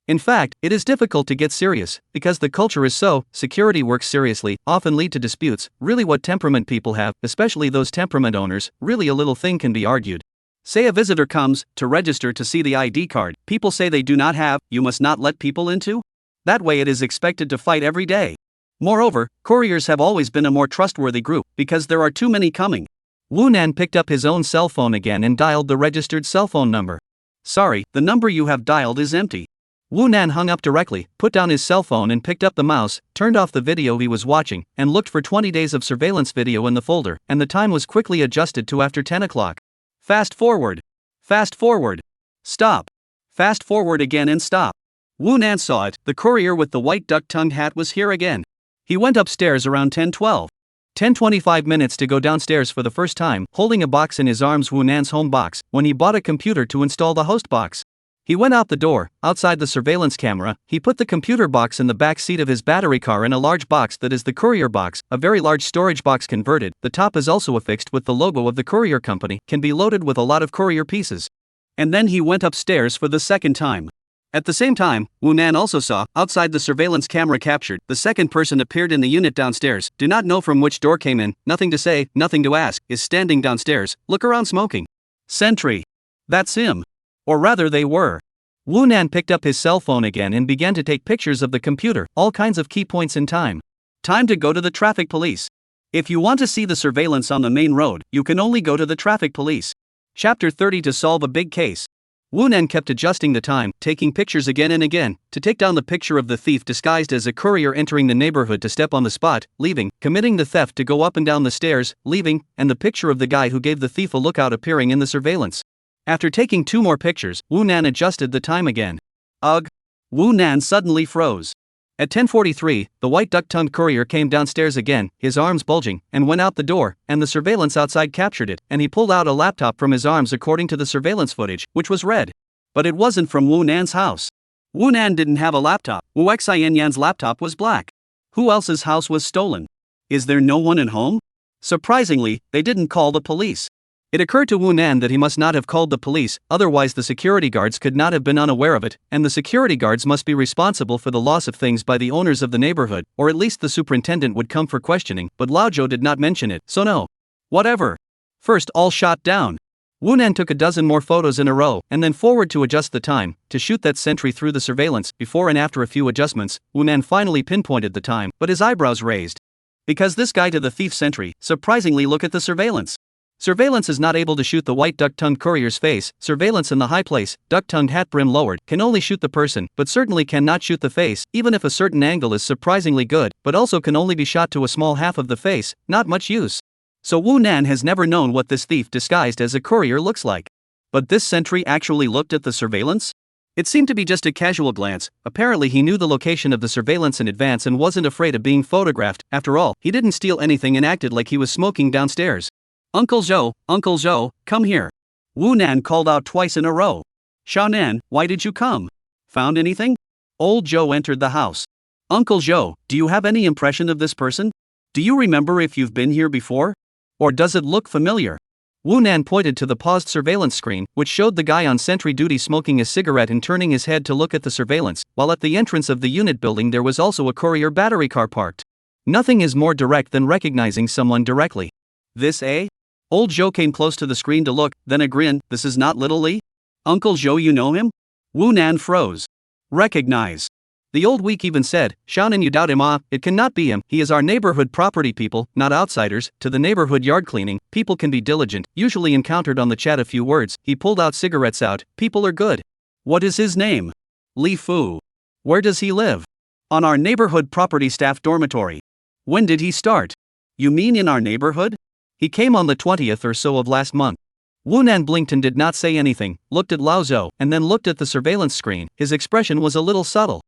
Speaker 1: In fact, it is difficult to get serious, because the culture is so. Security work seriously often lead to disputes. Really, what temperament people have, especially those temperament owners, really a little thing can be argued. Say a visitor comes to register to see the ID card, people say they do not have, you must not let people into? That way it is expected to fight every day. Moreover, couriers have always been a more trustworthy group, because there are too many coming. Wu Nan picked up his own cell phone again and dialed the registered cell phone number. Sorry, the number you have dialed is empty. Wu Nan hung up directly, put down his cell phone and picked up the mouse, turned off the video he was watching, and looked for 20 days of surveillance video in the folder, and the time was quickly adjusted to after 10 o'clock. Fast forward. Fast forward. Stop. Fast forward again and stop. Wu Nan saw it, the courier with the white duck-tongued hat was here again. He went upstairs around 10:12. 10:25 minutes to go downstairs for the first time, holding a box in his arms, Wu Nan's home box, when he bought a computer to install the host box. He went out the door, outside the surveillance camera. He put the computer box in the back seat of his battery car in a large box that is the courier box, a very large storage box converted. The top is also affixed with the logo of the courier company, can be loaded with a lot of courier pieces. And then he went upstairs for the second time. At the same time, Wu Nan also saw, outside the surveillance camera captured, the second person appeared in the unit downstairs, do not know from which door came in, nothing to say, nothing to ask, is standing downstairs, look around smoking. Sentry. That's him. Or rather they were. Wu Nan picked up his cell phone again and began to take pictures of the computer, all kinds of key points in time. Time to go to the traffic police. If you want to see the surveillance on the main road, you can only go to the traffic police. Chapter 30 to solve a big case. Wu Nan kept adjusting the time, taking pictures again and again, to take down the picture of the thief disguised as a courier entering the neighborhood to step on the spot, leaving, committing the theft to go up and down the stairs, leaving, and the picture of the guy who gave the thief a lookout appearing in the surveillance. After taking 2 more pictures, Wu Nan adjusted the time again. Ugh! Wu Nan suddenly froze. At 10:43, the white duck-tongued courier came downstairs again, his arms bulging, and went out the door, and the surveillance outside captured it, and he pulled out a laptop from his arms according to the surveillance footage, which was red. But it wasn't from Wu Nan's house. Wu Nan didn't have a laptop. Wu Xianyan's laptop was black. Who else's house was stolen? Is there no one at home? Surprisingly, they didn't call the police. It occurred to Wu Nan that he must not have called the police, otherwise the security guards could not have been unaware of it, and the security guards must be responsible for the loss of things by the owners of the neighborhood, or at least the superintendent would come for questioning, but Lao Zhou did not mention it, so no. Whatever. First all shot down. Wu Nan took a dozen more photos in a row, and then forward to adjust the time, to shoot that sentry through the surveillance. Before and after a few adjustments, Wu Nan finally pinpointed the time, but his eyebrows raised. Because this guy to the thief sentry, surprisingly look at the surveillance. Surveillance is not able to shoot the white duck-tongued courier's face. Surveillance in the high place, duck-tongued hat brim lowered, can only shoot the person, but certainly cannot shoot the face, even if a certain angle is surprisingly good, but also can only be shot to a small half of the face, not much use. So Wu Nan has never known what this thief disguised as a courier looks like. But this sentry actually looked at the surveillance? It seemed to be just a casual glance. Apparently he knew the location of the surveillance in advance and wasn't afraid of being photographed. After all, he didn't steal anything and acted like he was smoking downstairs. Uncle Zhou, come here. Wu Nan called out twice in a row. Xiaonan, why did you come? Found anything? Old Zhou entered the house. Uncle Zhou, do you have any impression of this person? Do you remember if you've been here before? Or does it look familiar? Wu Nan pointed to the paused surveillance screen, which showed the guy on sentry duty smoking a cigarette and turning his head to look at the surveillance, while at the entrance of the unit building there was also a courier battery car parked. Nothing is more direct than recognizing someone directly. This, eh? Old Zhou came close to the screen to look, then a grin. This is not Little Li? Uncle Zhou, you know him? Wu Nan froze. Recognize. The old week even said, Xiaonan, you doubt him? It cannot be him. He is our neighborhood property people, not outsiders. To the neighborhood yard cleaning, people can be diligent, usually encountered on the chat a few words. He pulled out cigarettes out, people are good. What is his name? Li Fu. Where does he live? On our neighborhood property staff dormitory. When did he start? You mean in our neighborhood? He came on the 20th or so of last month. Wu Nan blinked and did not say anything, looked at Lao Zhou, and then looked at the surveillance screen. His expression was a little subtle.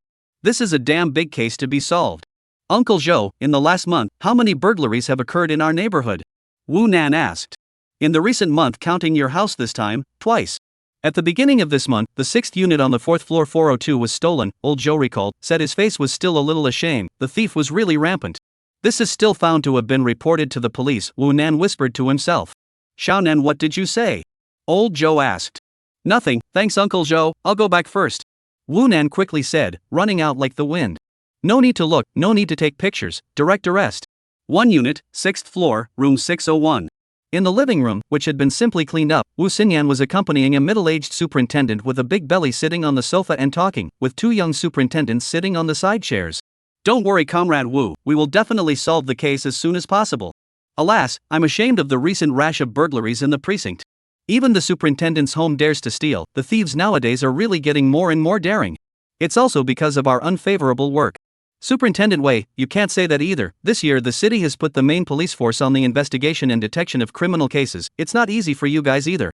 Speaker 1: This is a damn big case to be solved. Uncle Zhou, in the last month, how many burglaries have occurred in our neighborhood? Wu Nan asked. In the recent month, counting your house this time, twice. At the beginning of this month, the 6th unit on the 4th floor 402 was stolen, Old Zhou recalled, said his face was still a little ashamed. The thief was really rampant. This is still found to have been reported to the police, Wu Nan whispered to himself. Xiaonan, what did you say? Old Zhou asked. Nothing, thanks Uncle Zhou, I'll go back first. Wu Nan quickly said, running out like the wind. No need to look, no need to take pictures, direct arrest. 1 unit, 6th floor, room 601. In the living room, which had been simply cleaned up, Wu Xinyan was accompanying a middle-aged superintendent with a big belly sitting on the sofa and talking, with 2 young superintendents sitting on the side chairs. Don't worry, Comrade Wu, we will definitely solve the case as soon as possible. Alas, I'm ashamed of the recent rash of burglaries in the precinct. Even the superintendent's home dares to steal. The thieves nowadays are really getting more and more daring. It's also because of our unfavorable work. Superintendent Wei, you can't say that either. This year the city has put the main police force on the investigation and detection of criminal cases. It's not easy for you guys either.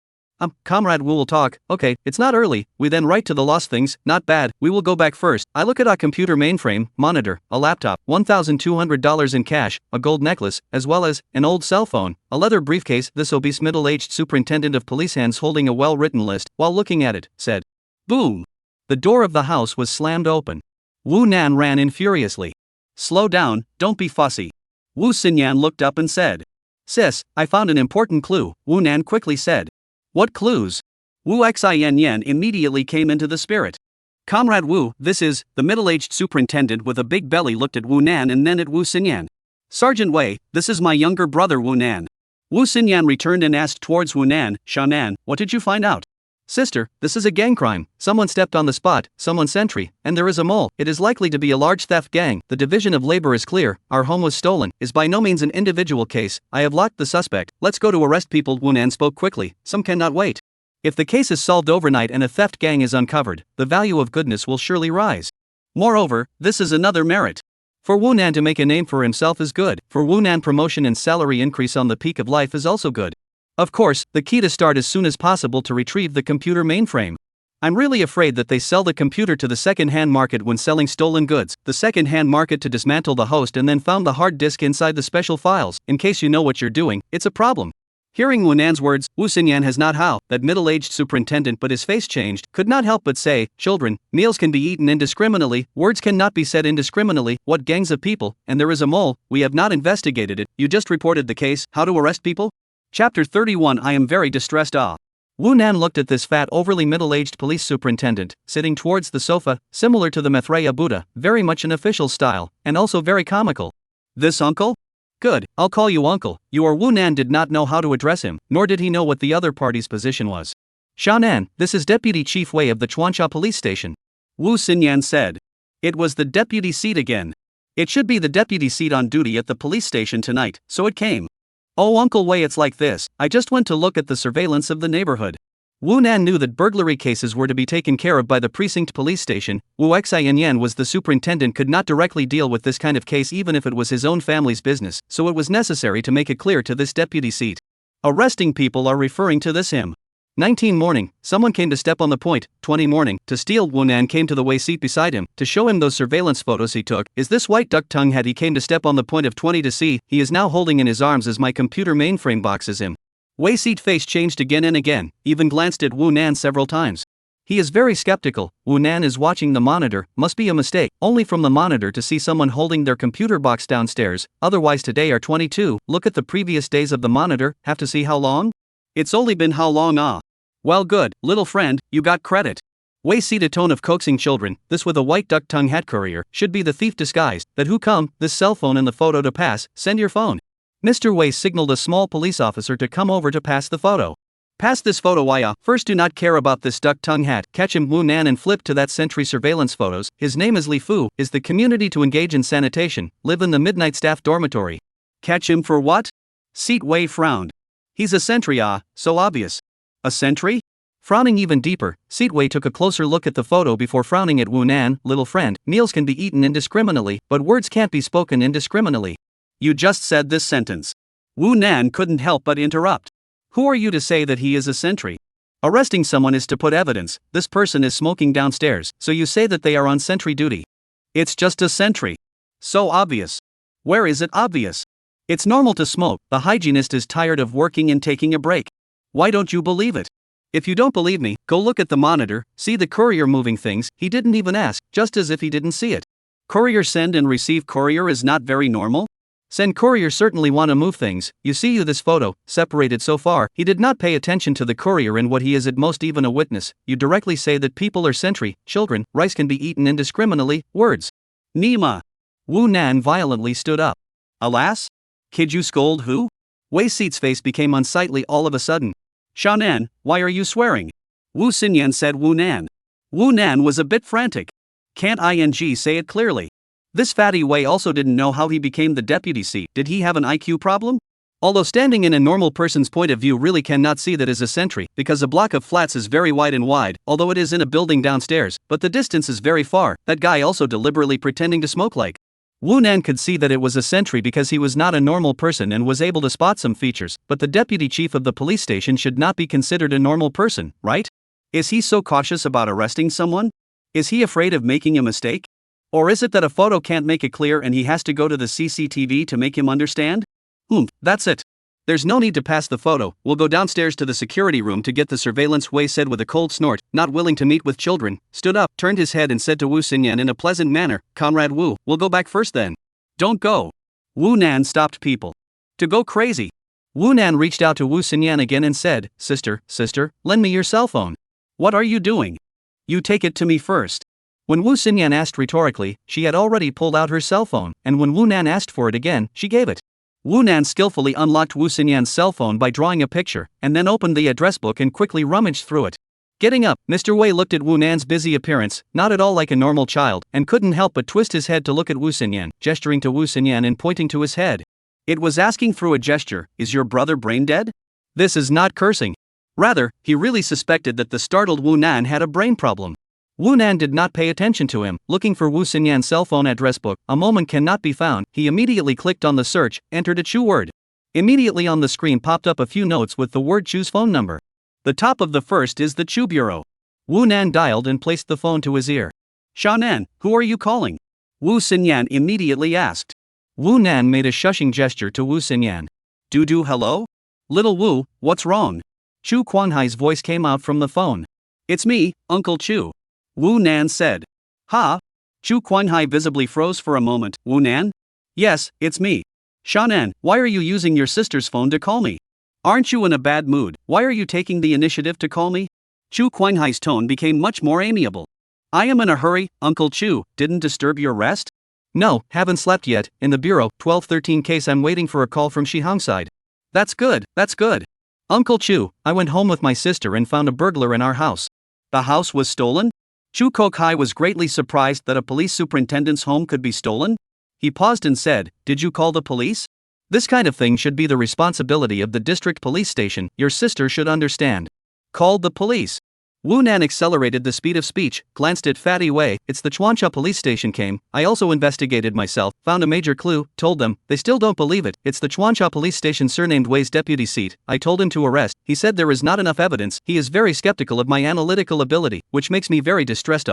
Speaker 1: Comrade Wu will talk. Okay, it's not early. We then write to the lost things. Not bad. We will go back first. I look at a computer mainframe, monitor, a laptop, $1,200 in cash, a gold necklace, as well as an old cell phone, a leather briefcase. This obese middle-aged superintendent of police hands holding a well-written list, while looking at it, said. Boom! The door of the house was slammed open. Wu Nan ran in furiously. Slow down, don't be fussy. Wu Xinyan looked up and said. Sis, I found an important clue, Wu Nan quickly said. What clues? Wu Xian immediately came into the spirit. Comrade Wu, this is, the middle-aged superintendent with a big belly looked at Wu Nan and then at Wu Xinyan. Sergeant Wei, this is my younger brother Wu Nan. Wu Xinyan returned and asked towards Wu Nan, Shannan, what did you find out? Sister, this is a gang crime. Someone stepped on the spot, someone sentry, and there is a mole. It is likely to be a large theft gang. The division of labor is clear. Our home was stolen. Is by no means an individual case. I have locked the suspect. Let's go to arrest people. Wu Nan spoke quickly. Some cannot wait. If the case is solved overnight and a theft gang is uncovered, the value of goodness will surely rise. Moreover, this is another merit. For Wu Nan to make a name for himself is good. For Wu Nan, promotion and salary increase on the peak of life is also good. Of course, the key to start as soon as possible to retrieve the computer mainframe. I'm really afraid that they sell the computer to the second-hand market when selling stolen goods, the second-hand market to dismantle the host and then found the hard disk inside the special files. In case you know what you're doing, it's a problem. Hearing Wu Nan's words, Wu Xinyan has not how, that middle-aged superintendent, but his face changed, could not help but say, children, meals can be eaten indiscriminately, words cannot be said indiscriminately, what gangs of people, and there is a mole, we have not investigated it, you just reported the case, how to arrest people? Chapter 31 I am very distressed. Wu Nan looked at this fat, overly middle-aged police superintendent, sitting towards the sofa, similar to the Maitreya Buddha, very much in official style, and also very comical. This uncle? Good, I'll call you uncle. Wu Nan did not know how to address him, nor did he know what the other party's position was. Shannan, this is Deputy Chief Wei of the Chuansha police station. Wu Xinyan said. It was the deputy seat again. It should be the deputy seat on duty at the police station tonight, so it came. Oh Uncle Wei, it's like this, I just went to look at the surveillance of the neighborhood. Wu Nan knew that burglary cases were to be taken care of by the precinct police station. Wu Xian was the superintendent, could not directly deal with this kind of case even if it was his own family's business, so it was necessary to make it clear to this deputy seat. Arresting people are referring to this him. 19 morning, someone came to step on the point. 20 morning, to steal. Wu Nan came to the Wei seat beside him, to show him those surveillance photos he took. Is this white duck tongue had he came to step on the point of 20 to see, he is now holding in his arms as my computer mainframe boxes him. Wei seat face changed again and again, even glanced at Wu Nan several times. He is very skeptical. Wu Nan is watching the monitor, must be a mistake, only from the monitor to see someone holding their computer box downstairs, otherwise today are 22, look at the previous days of the monitor, have to see how long? It's only been how long? Well good, little friend, you got credit. Wei seat a tone of coaxing children, this with a white duck tongue hat courier, should be the thief disguised, that who come, this cell phone and the photo to pass, send your phone. Mr. Wei signaled a small police officer to come over to pass the photo. Pass this photo. First, do not care about this duck tongue hat, catch him. Wu Nan and flip to that sentry surveillance photos. His name is Li Fu, is the community to engage in sanitation, live in the midnight staff dormitory. Catch him for what? Seat Wei frowned. He's a sentry, so obvious. A sentry? Frowning even deeper, Seat Wei took a closer look at the photo before frowning at Wu Nan. Little friend, meals can be eaten indiscriminately, but words can't be spoken indiscriminately. You just said this sentence. Wu Nan couldn't help but interrupt. Who are you to say that he is a sentry? Arresting someone is to put evidence. This person is smoking downstairs, so you say that they are on sentry duty. It's just a sentry. So obvious. Where is it obvious? It's normal to smoke. The hygienist is tired of working and taking a break. Why don't you believe it? If you don't believe me, go look at the monitor, see the courier moving things. He didn't even ask, just as if he didn't see it. Courier send and receive courier is not very normal? Send courier certainly want to move things. You see this photo, separated so far, he did not pay attention to the courier in what he is at most even a witness. You directly say that people are sentry, children, rice can be eaten indiscriminately, words. Nima. Wu Nan violently stood up. Alas? Kid you scold who? Wei Seat's face became unsightly all of a sudden. Shannan, why are you swearing? Wu Xinyan said Wu Nan. Wu Nan was a bit frantic. Can't ing say it clearly? This fatty Wei also didn't know how he became the deputy seat. Did he have an IQ problem? Although standing in a normal person's point of view really cannot see that as a sentry, because a block of flats is very wide and wide, although it is in a building downstairs, but the distance is very far, that guy also deliberately pretending to smoke like. Wu Nan could see that it was a sentry because he was not a normal person and was able to spot some features, but the deputy chief of the police station should not be considered a normal person, right? Is he so cautious about arresting someone? Is he afraid of making a mistake? Or is it that a photo can't make it clear and he has to go to the CCTV to make him understand? That's it. There's no need to pass the photo, we'll go downstairs to the security room to get the surveillance, Wei said with a cold snort, not willing to meet with children, stood up, turned his head and said to Wu Xinyan in a pleasant manner, Comrade Wu, we'll go back first then. Don't go. Wu Nan stopped people. To go crazy. Wu Nan reached out to Wu Xinyan again and said, sister, lend me your cell phone. What are you doing? You take it to me first. When Wu Xinyan asked rhetorically, she had already pulled out her cell phone, and when Wu Nan asked for it again, she gave it. Wu Nan skillfully unlocked Wu Xinyan's cell phone by drawing a picture, and then opened the address book and quickly rummaged through it. Getting up, Mr. Wei looked at Wu Nan's busy appearance, not at all like a normal child, and couldn't help but twist his head to look at Wu Xinyan, gesturing to Wu Xinyan and pointing to his head. It was asking through a gesture, is your brother brain dead? This is not cursing. Rather, he really suspected that the startled Wu Nan had a brain problem. Wu Nan did not pay attention to him, looking for Wu Xinyan's cell phone address book. A moment cannot be found. He immediately clicked on the search, entered a Chu word. Immediately on the screen popped up a few notes with the word Chu's phone number. The top of the first is the Chu Bureau. Wu Nan dialed and placed the phone to his ear. Nan, who are you calling? Wu Xinyan immediately asked. Wu Nan made a shushing gesture to Wu Xinyan. Hello? Little Wu, what's wrong? Chu Quanhai's voice came out from the phone. It's me, Uncle Chu. Wu Nan said. Ha? Chu Quanhai visibly froze for a moment. Wu Nan? Yes, it's me. Nan, why are you using your sister's phone to call me? Aren't you in a bad mood? Why are you taking the initiative to call me? Chu Quanhai's tone became much more amiable. I am in a hurry, Uncle Chu, didn't disturb your rest? No, haven't slept yet, in the bureau, 1213 case I'm waiting for a call from Shihang side. That's good. Uncle Chu, I went home with my sister and found a burglar in our house. The house was stolen? Chu Kokai was greatly surprised that a police superintendent's home could be stolen. He paused and said, did you call the police? This kind of thing should be the responsibility of the district police station, your sister should understand. Called the police. Wu Nan accelerated the speed of speech, glanced at Fatty Wei, it's the Chuancha police station came, I also investigated myself, found a major clue, told them, they still don't believe it, it's the Chuancha police station surnamed Wei's deputy seat, I told him to arrest, he said there is not enough evidence, he is very skeptical of my analytical ability, which makes me very distressed.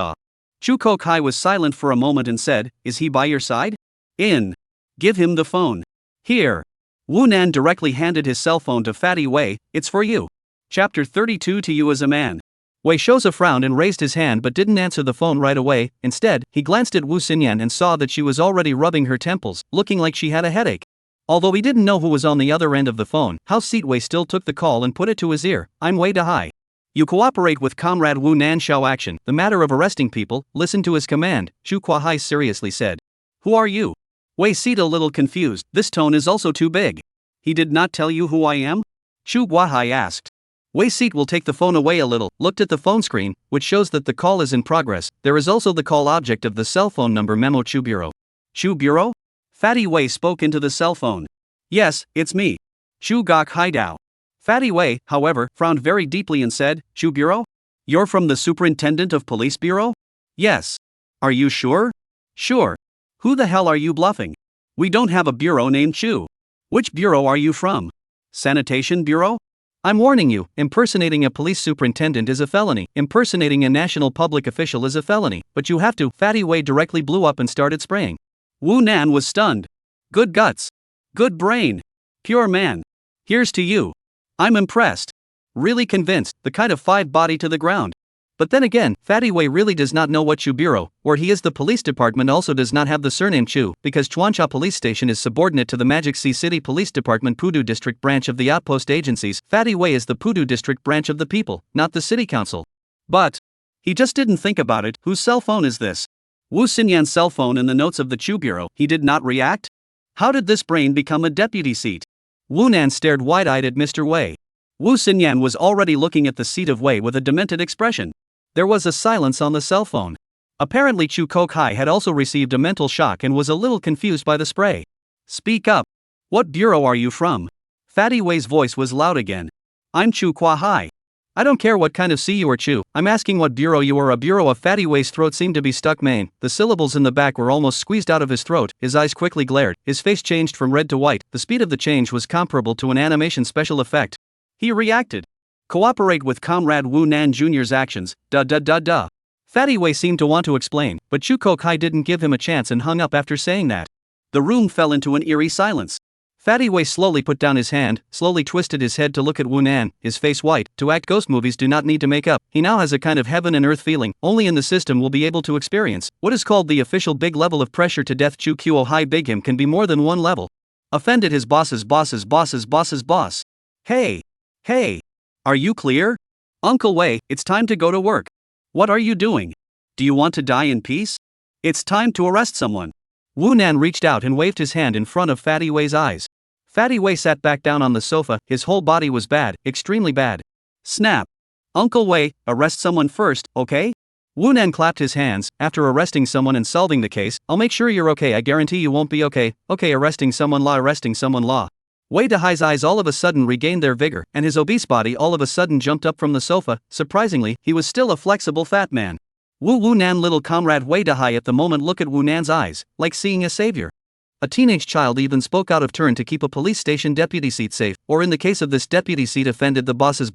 Speaker 1: Chu Kokai was silent for a moment and said, is he by your side? In. Give him the phone. Here. Wu Nan directly handed his cell phone to Fatty Wei, it's for you. Chapter 32 To You as a Man. Wei Shouza frowned and raised his hand but didn't answer the phone right away. Instead, he glanced at Wu Xinyan and saw that she was already rubbing her temples, looking like she had a headache. Although he didn't know who was on the other end of the phone, House Seat Wei still took the call and put it to his ear. I'm Wei Dahai. You cooperate with Comrade Wu Nan Shao action, the matter of arresting people, listen to his command, Chu Kuahai seriously said. Who are you? Wei Seat a little confused, this tone is also too big. He did not tell you who I am? Chu Kuahai asked. Wei Seat will take the phone away a little, looked at the phone screen, which shows that the call is in progress. There is also the call object of the cell phone number memo Chu Bureau. Chu Bureau? Fatty Wei spoke into the cell phone. Yes, it's me. Chu Gok Haidao. Fatty Wei, however, frowned very deeply and said, Chu Bureau? You're from the Superintendent of Police Bureau? Yes. Are you sure? Sure. Who the hell are you bluffing? We don't have a bureau named Chu. Which bureau are you from? Sanitation Bureau? I'm warning you, impersonating a police superintendent is a felony, impersonating a national public official is a felony, but you have to. Fatty Wei directly blew up and started spraying. Wu Nan was stunned. Good guts. Good brain. Pure man. Here's to you. I'm impressed. Really convinced, the kind of five body to the ground. But then again, Fatty Wei really does not know what Chu Bureau, where he is the police department also does not have the surname Chu, because Chuancha Police Station is subordinate to the Magic Sea City Police Department Pudu District branch of the outpost agencies. Fatty Wei is the Pudu District branch of the people, not the city council. But he just didn't think about it. Whose cell phone is this? Wu Xinyan's cell phone in the notes of the Chu Bureau. He did not react? How did this brain become a deputy seat? Wu Nan stared wide-eyed at Mr. Wei. Wu Xinyan was already looking at the seat of Wei with a demented expression. There was a silence on the cell phone. Apparently Chu Kokai had also received a mental shock and was a little confused by the spray. Speak up. What bureau are you from? Fatty Wei's voice was loud again. I'm Chu Kuahai. I don't care what kind of C you or chew, I'm asking what bureau you are. A bureau of Fatty Wei's throat seemed to be stuck main, the syllables in the back were almost squeezed out of his throat, his eyes quickly glared, his face changed from red to white, the speed of the change was comparable to an animation special effect. He reacted. Cooperate with Comrade Wu Nan Jr.'s actions, duh. Fatty Wei seemed to want to explain, but Chu Kok Hai didn't give him a chance and hung up after saying that. The room fell into an eerie silence. Fatty Wei slowly put down his hand, slowly twisted his head to look at Wu Nan, his face white. To act, ghost movies do not need to make up. He now has a kind of heaven and earth feeling, only in the system will be able to experience. What is called the official big level of pressure to death. Chu Kuo Hai Big Him can be more than one level. Offended his boss's boss. Hey! Are you clear? Uncle Wei, it's time to go to work. What are you doing? Do you want to die in peace? It's time to arrest someone. Wu Nan reached out and waved his hand in front of Fatty Wei's eyes. Fatty Wei sat back down on the sofa, his whole body was bad, extremely bad. Snap. Uncle Wei, arrest someone first, okay? Wu Nan clapped his hands. After arresting someone and solving the case, I'll make sure you're okay. I guarantee you won't be okay. Okay, arresting someone law. Wei Dahai's eyes all of a sudden regained their vigor, and his obese body all of a sudden jumped up from the sofa. Surprisingly, he was still a flexible fat man. Wu Nan, little comrade Wei Dahai at the moment look at Wu Nan's eyes, like seeing a savior. A teenage child even spoke out of turn to keep a police station deputy seat safe, or in the case of this deputy seat offended the boss. If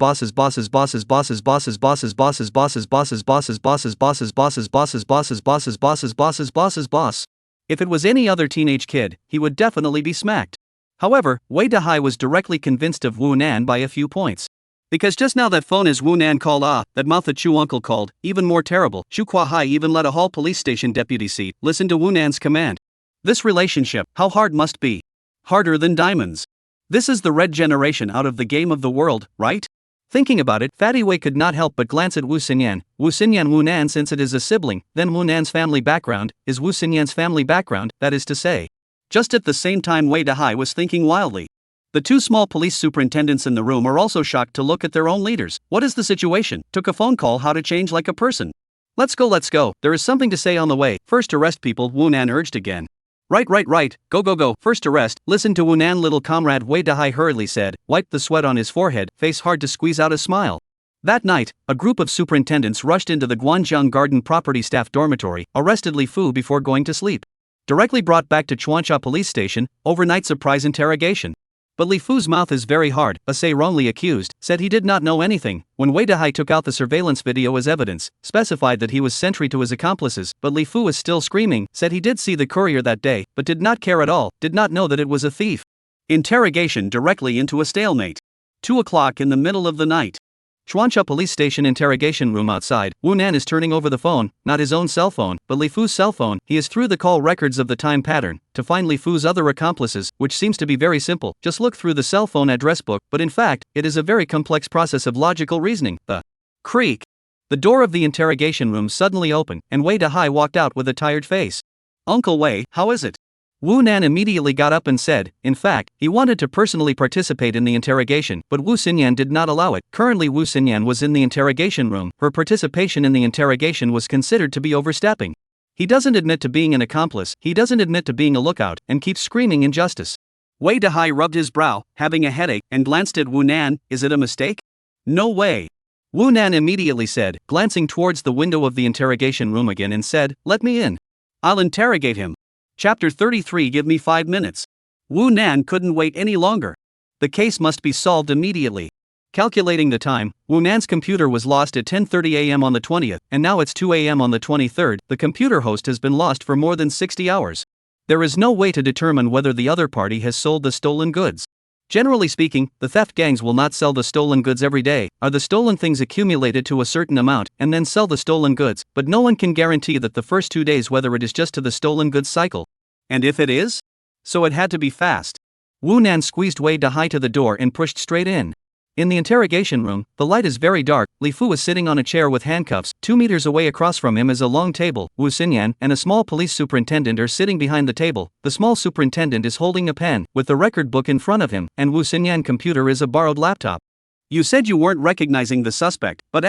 Speaker 1: it was any other teenage kid, he would definitely be smacked. However, Wei Dahai was directly convinced of Wu Nan by a few points. Because just now that phone is Wu Nan called that mouth that Chu uncle called, even more terrible. Chu Kwa Hai even let a hall police station deputy seat listen to Wu Nan's command. This relationship, how hard must be? Harder than diamonds. This is the red generation out of the game of the world, right? Thinking about it, Fatty Wei could not help but glance at Wu Xinyan Wu Nan since it is a sibling, then Wu Nan's family background, is Wu Xinyan's family background, that is to say. Just at the same time Wei Dahai was thinking wildly. The two small police superintendents in the room are also shocked to look at their own leaders. What is the situation? Took a phone call how to change like a person. Let's go. There is something to say on the way. First arrest people, Wu Nan urged again. Right. Go. First arrest. Listen to Wu Nan, little comrade Wei Dahai hurriedly said, wiped the sweat on his forehead, face hard to squeeze out a smile. That night, a group of superintendents rushed into the Guanzhong Garden property staff dormitory, arrested Li Fu before going to sleep. Directly brought back to Chuancha police station, overnight surprise interrogation. But Li Fu's mouth is very hard. Say wrongly accused, said he did not know anything. When Wei Dahai took out the surveillance video as evidence, specified that he was sentry to his accomplices, but Li Fu was still screaming, said he did see the courier that day, but did not care at all, did not know that it was a thief. Interrogation directly into a stalemate. 2 o'clock in the middle of the night. Chuancha police station interrogation room outside. Wu Nan is turning over the phone, not his own cell phone, but Li Fu's cell phone. He is through the call records of the time pattern, to find Li Fu's other accomplices, which seems to be very simple. Just look through the cell phone address book, but in fact, it is a very complex process of logical reasoning. The creak. The door of the interrogation room suddenly opened, and Wei Dahai walked out with a tired face. Uncle Wei, how is it? Wu Nan immediately got up and said, in fact, he wanted to personally participate in the interrogation, but Wu Xinyan did not allow it. Currently Wu Xinyan was in the interrogation room, her participation in the interrogation was considered to be overstepping. He doesn't admit to being an accomplice, he doesn't admit to being a lookout, and keeps screaming injustice. Wei Dahai rubbed his brow, having a headache, and glanced at Wu Nan. Is it a mistake? No way. Wu Nan immediately said, glancing towards the window of the interrogation room again and said, let me in. I'll interrogate him. Chapter 33. Give me 5 minutes. Wu Nan couldn't wait any longer. The case must be solved immediately. Calculating the time, Wu Nan's computer was lost at 10:30 a.m. on the 20th, and now it's 2 a.m. on the 23rd. The computer host has been lost for more than 60 hours. There is no way to determine whether the other party has sold the stolen goods. Generally speaking, the theft gangs will not sell the stolen goods every day, are the stolen things accumulated to a certain amount, and then sell the stolen goods, but no one can guarantee that the first 2 days whether it is just to the stolen goods cycle. And if it is? So it had to be fast. Wu Nan squeezed Wei Dahai to the door and pushed straight in. In the interrogation room, the light is very dark. Li Fu is sitting on a chair with handcuffs. 2 meters away across from him is a long table. Wu Xinyan and a small police superintendent are sitting behind the table. The small superintendent is holding a pen, with the record book in front of him, and Wu Xinyan's computer is a borrowed laptop. You said you weren't recognizing the suspect, but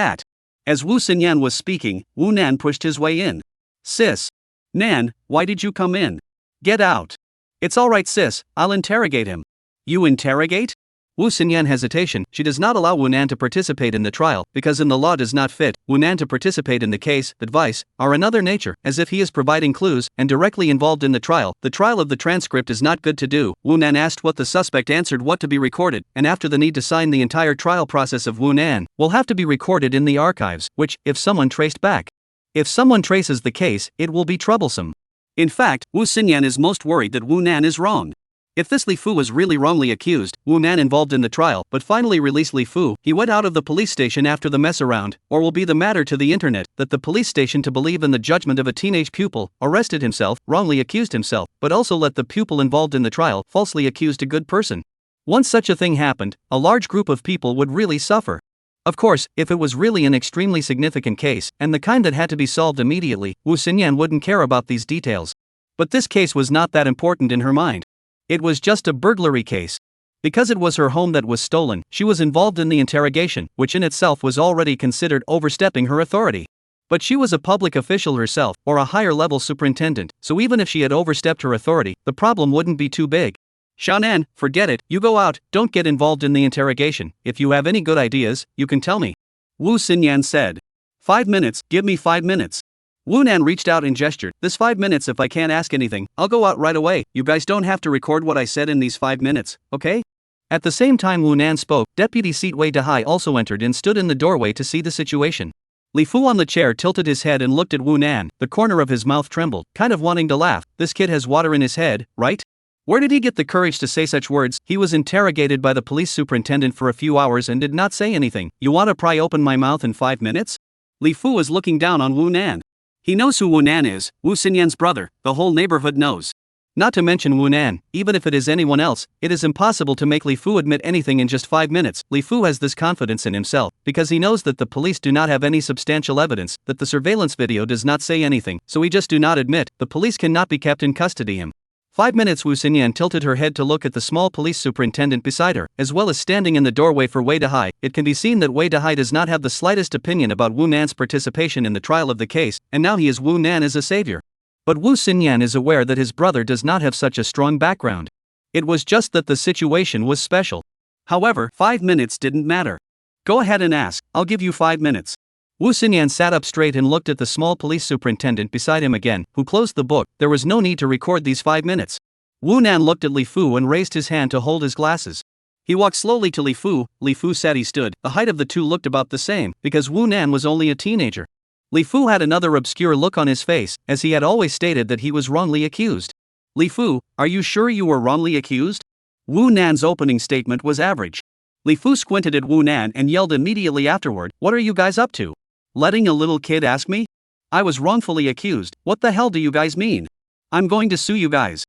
Speaker 1: As Wu Xinyan was speaking, Wu Nan pushed his way in. Sis. Nan, why did you come in? Get out. It's alright sis, I'll interrogate him. You interrogate? Wu Xinyan hesitation. She does not allow Wu Nan to participate in the trial, because in the law does not fit Wu Nan to participate in the case. Advice are another nature, as if he is providing clues and directly involved in the trial. The trial of the transcript is not good to do. Wu Nan asked what the suspect answered, what to be recorded, and after the need to sign the entire trial process of Wu Nan will have to be recorded in the archives, which, if someone traced back, if someone traces the case, it will be troublesome. In fact, Wu Xinyan is most worried that Wu Nan is wrong. If this Li Fu was really wrongly accused, Wu Nan involved in the trial, but finally released Li Fu, he went out of the police station after the mess around, or will be the matter to the internet, that the police station to believe in the judgment of a teenage pupil, arrested himself, wrongly accused himself, but also let the pupil involved in the trial falsely accused a good person. Once such a thing happened, a large group of people would really suffer. Of course, if it was really an extremely significant case, and the kind that had to be solved immediately, Wu Xinyan wouldn't care about these details. But this case was not that important in her mind. It was just a burglary case. Because it was her home that was stolen, she was involved in the interrogation, which in itself was already considered overstepping her authority. But she was a public official herself, or a higher-level superintendent, so even if she had overstepped her authority, the problem wouldn't be too big. Shan'an, forget it, you go out, don't get involved in the interrogation. If you have any good ideas, you can tell me. Wu Xinyan said. 5 minutes, give me 5 minutes. Wu Nan reached out and gestured, this 5 minutes, if I can't ask anything, I'll go out right away. You guys don't have to record what I said in these 5 minutes, okay? At the same time Wu Nan spoke, Deputy Seat Wei Dehai also entered and stood in the doorway to see the situation. Li Fu on the chair tilted his head and looked at Wu Nan, the corner of his mouth trembled, kind of wanting to laugh. This kid has water in his head, right? Where did he get the courage to say such words? He was interrogated by the police superintendent for a few hours and did not say anything. You want to pry open my mouth in 5 minutes? Li Fu was looking down on Wu Nan. He knows who Wu Nan is, Wu Xinyan's brother, the whole neighborhood knows. Not to mention Wu Nan, even if it is anyone else, it is impossible to make Li Fu admit anything in just 5 minutes. Li Fu has this confidence in himself, because he knows that the police do not have any substantial evidence, that the surveillance video does not say anything, so he just do not admit, the police cannot be kept in custody him. 5 minutes. Wu Xinyan tilted her head to look at the small police superintendent beside her, as well as standing in the doorway for Wei Dehai. It can be seen that Wei Dehai does not have the slightest opinion about Wu Nan's participation in the trial of the case, and now he is Wu Nan as a savior. But Wu Xinyan is aware that his brother does not have such a strong background. It was just that the situation was special. However, 5 minutes didn't matter. Go ahead and ask, I'll give you 5 minutes. Wu Xinyan sat up straight and looked at the small police superintendent beside him again, who closed the book. There was no need to record these 5 minutes. Wu Nan looked at Li Fu and raised his hand to hold his glasses. He walked slowly to Li Fu. Li Fu sat. He stood. The height of the two looked about the same, because Wu Nan was only a teenager. Li Fu had another obscure look on his face, as he had always stated that he was wrongly accused. Li Fu, are you sure you were wrongly accused? Wu Nan's opening statement was average. Li Fu squinted at Wu Nan and yelled immediately afterward, what are you guys up to? Letting a little kid ask me? I was wrongfully accused. What the hell do you guys mean? I'm going to sue you guys.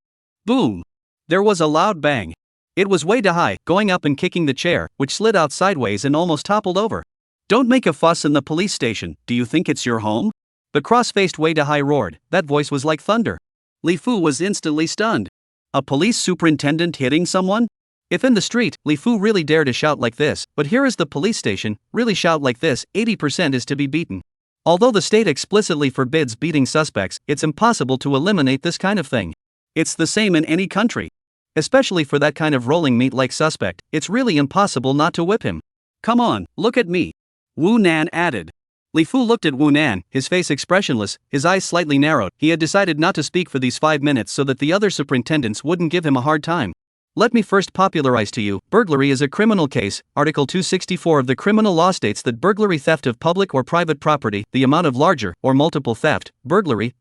Speaker 1: Boom. There was a loud bang. It was Wei Dehai, going up and kicking the chair, which slid out sideways and almost toppled over. Don't make a fuss in the police station. Do you think it's your home? The cross-faced Wei Dehai roared. That voice was like thunder. Li Fu was instantly stunned. A police superintendent hitting someone? If in the street, Li Fu really dared to shout like this, but here is the police station, really shout like this, 80% is to be beaten. Although the state explicitly forbids beating suspects, it's impossible to eliminate this kind of thing. It's the same in any country. Especially for that kind of rolling meat-like suspect, it's really impossible not to whip him. Come on, look at me. Wu Nan added. Li Fu looked at Wu Nan, his face expressionless, his eyes slightly narrowed. He had decided not to speak for these 5 minutes so that the other superintendents wouldn't give him a hard time. Let me first popularize to you, burglary is a criminal case. Article 264 of the criminal law states that burglary, theft of public or private property, the amount of larger or multiple theft, burglary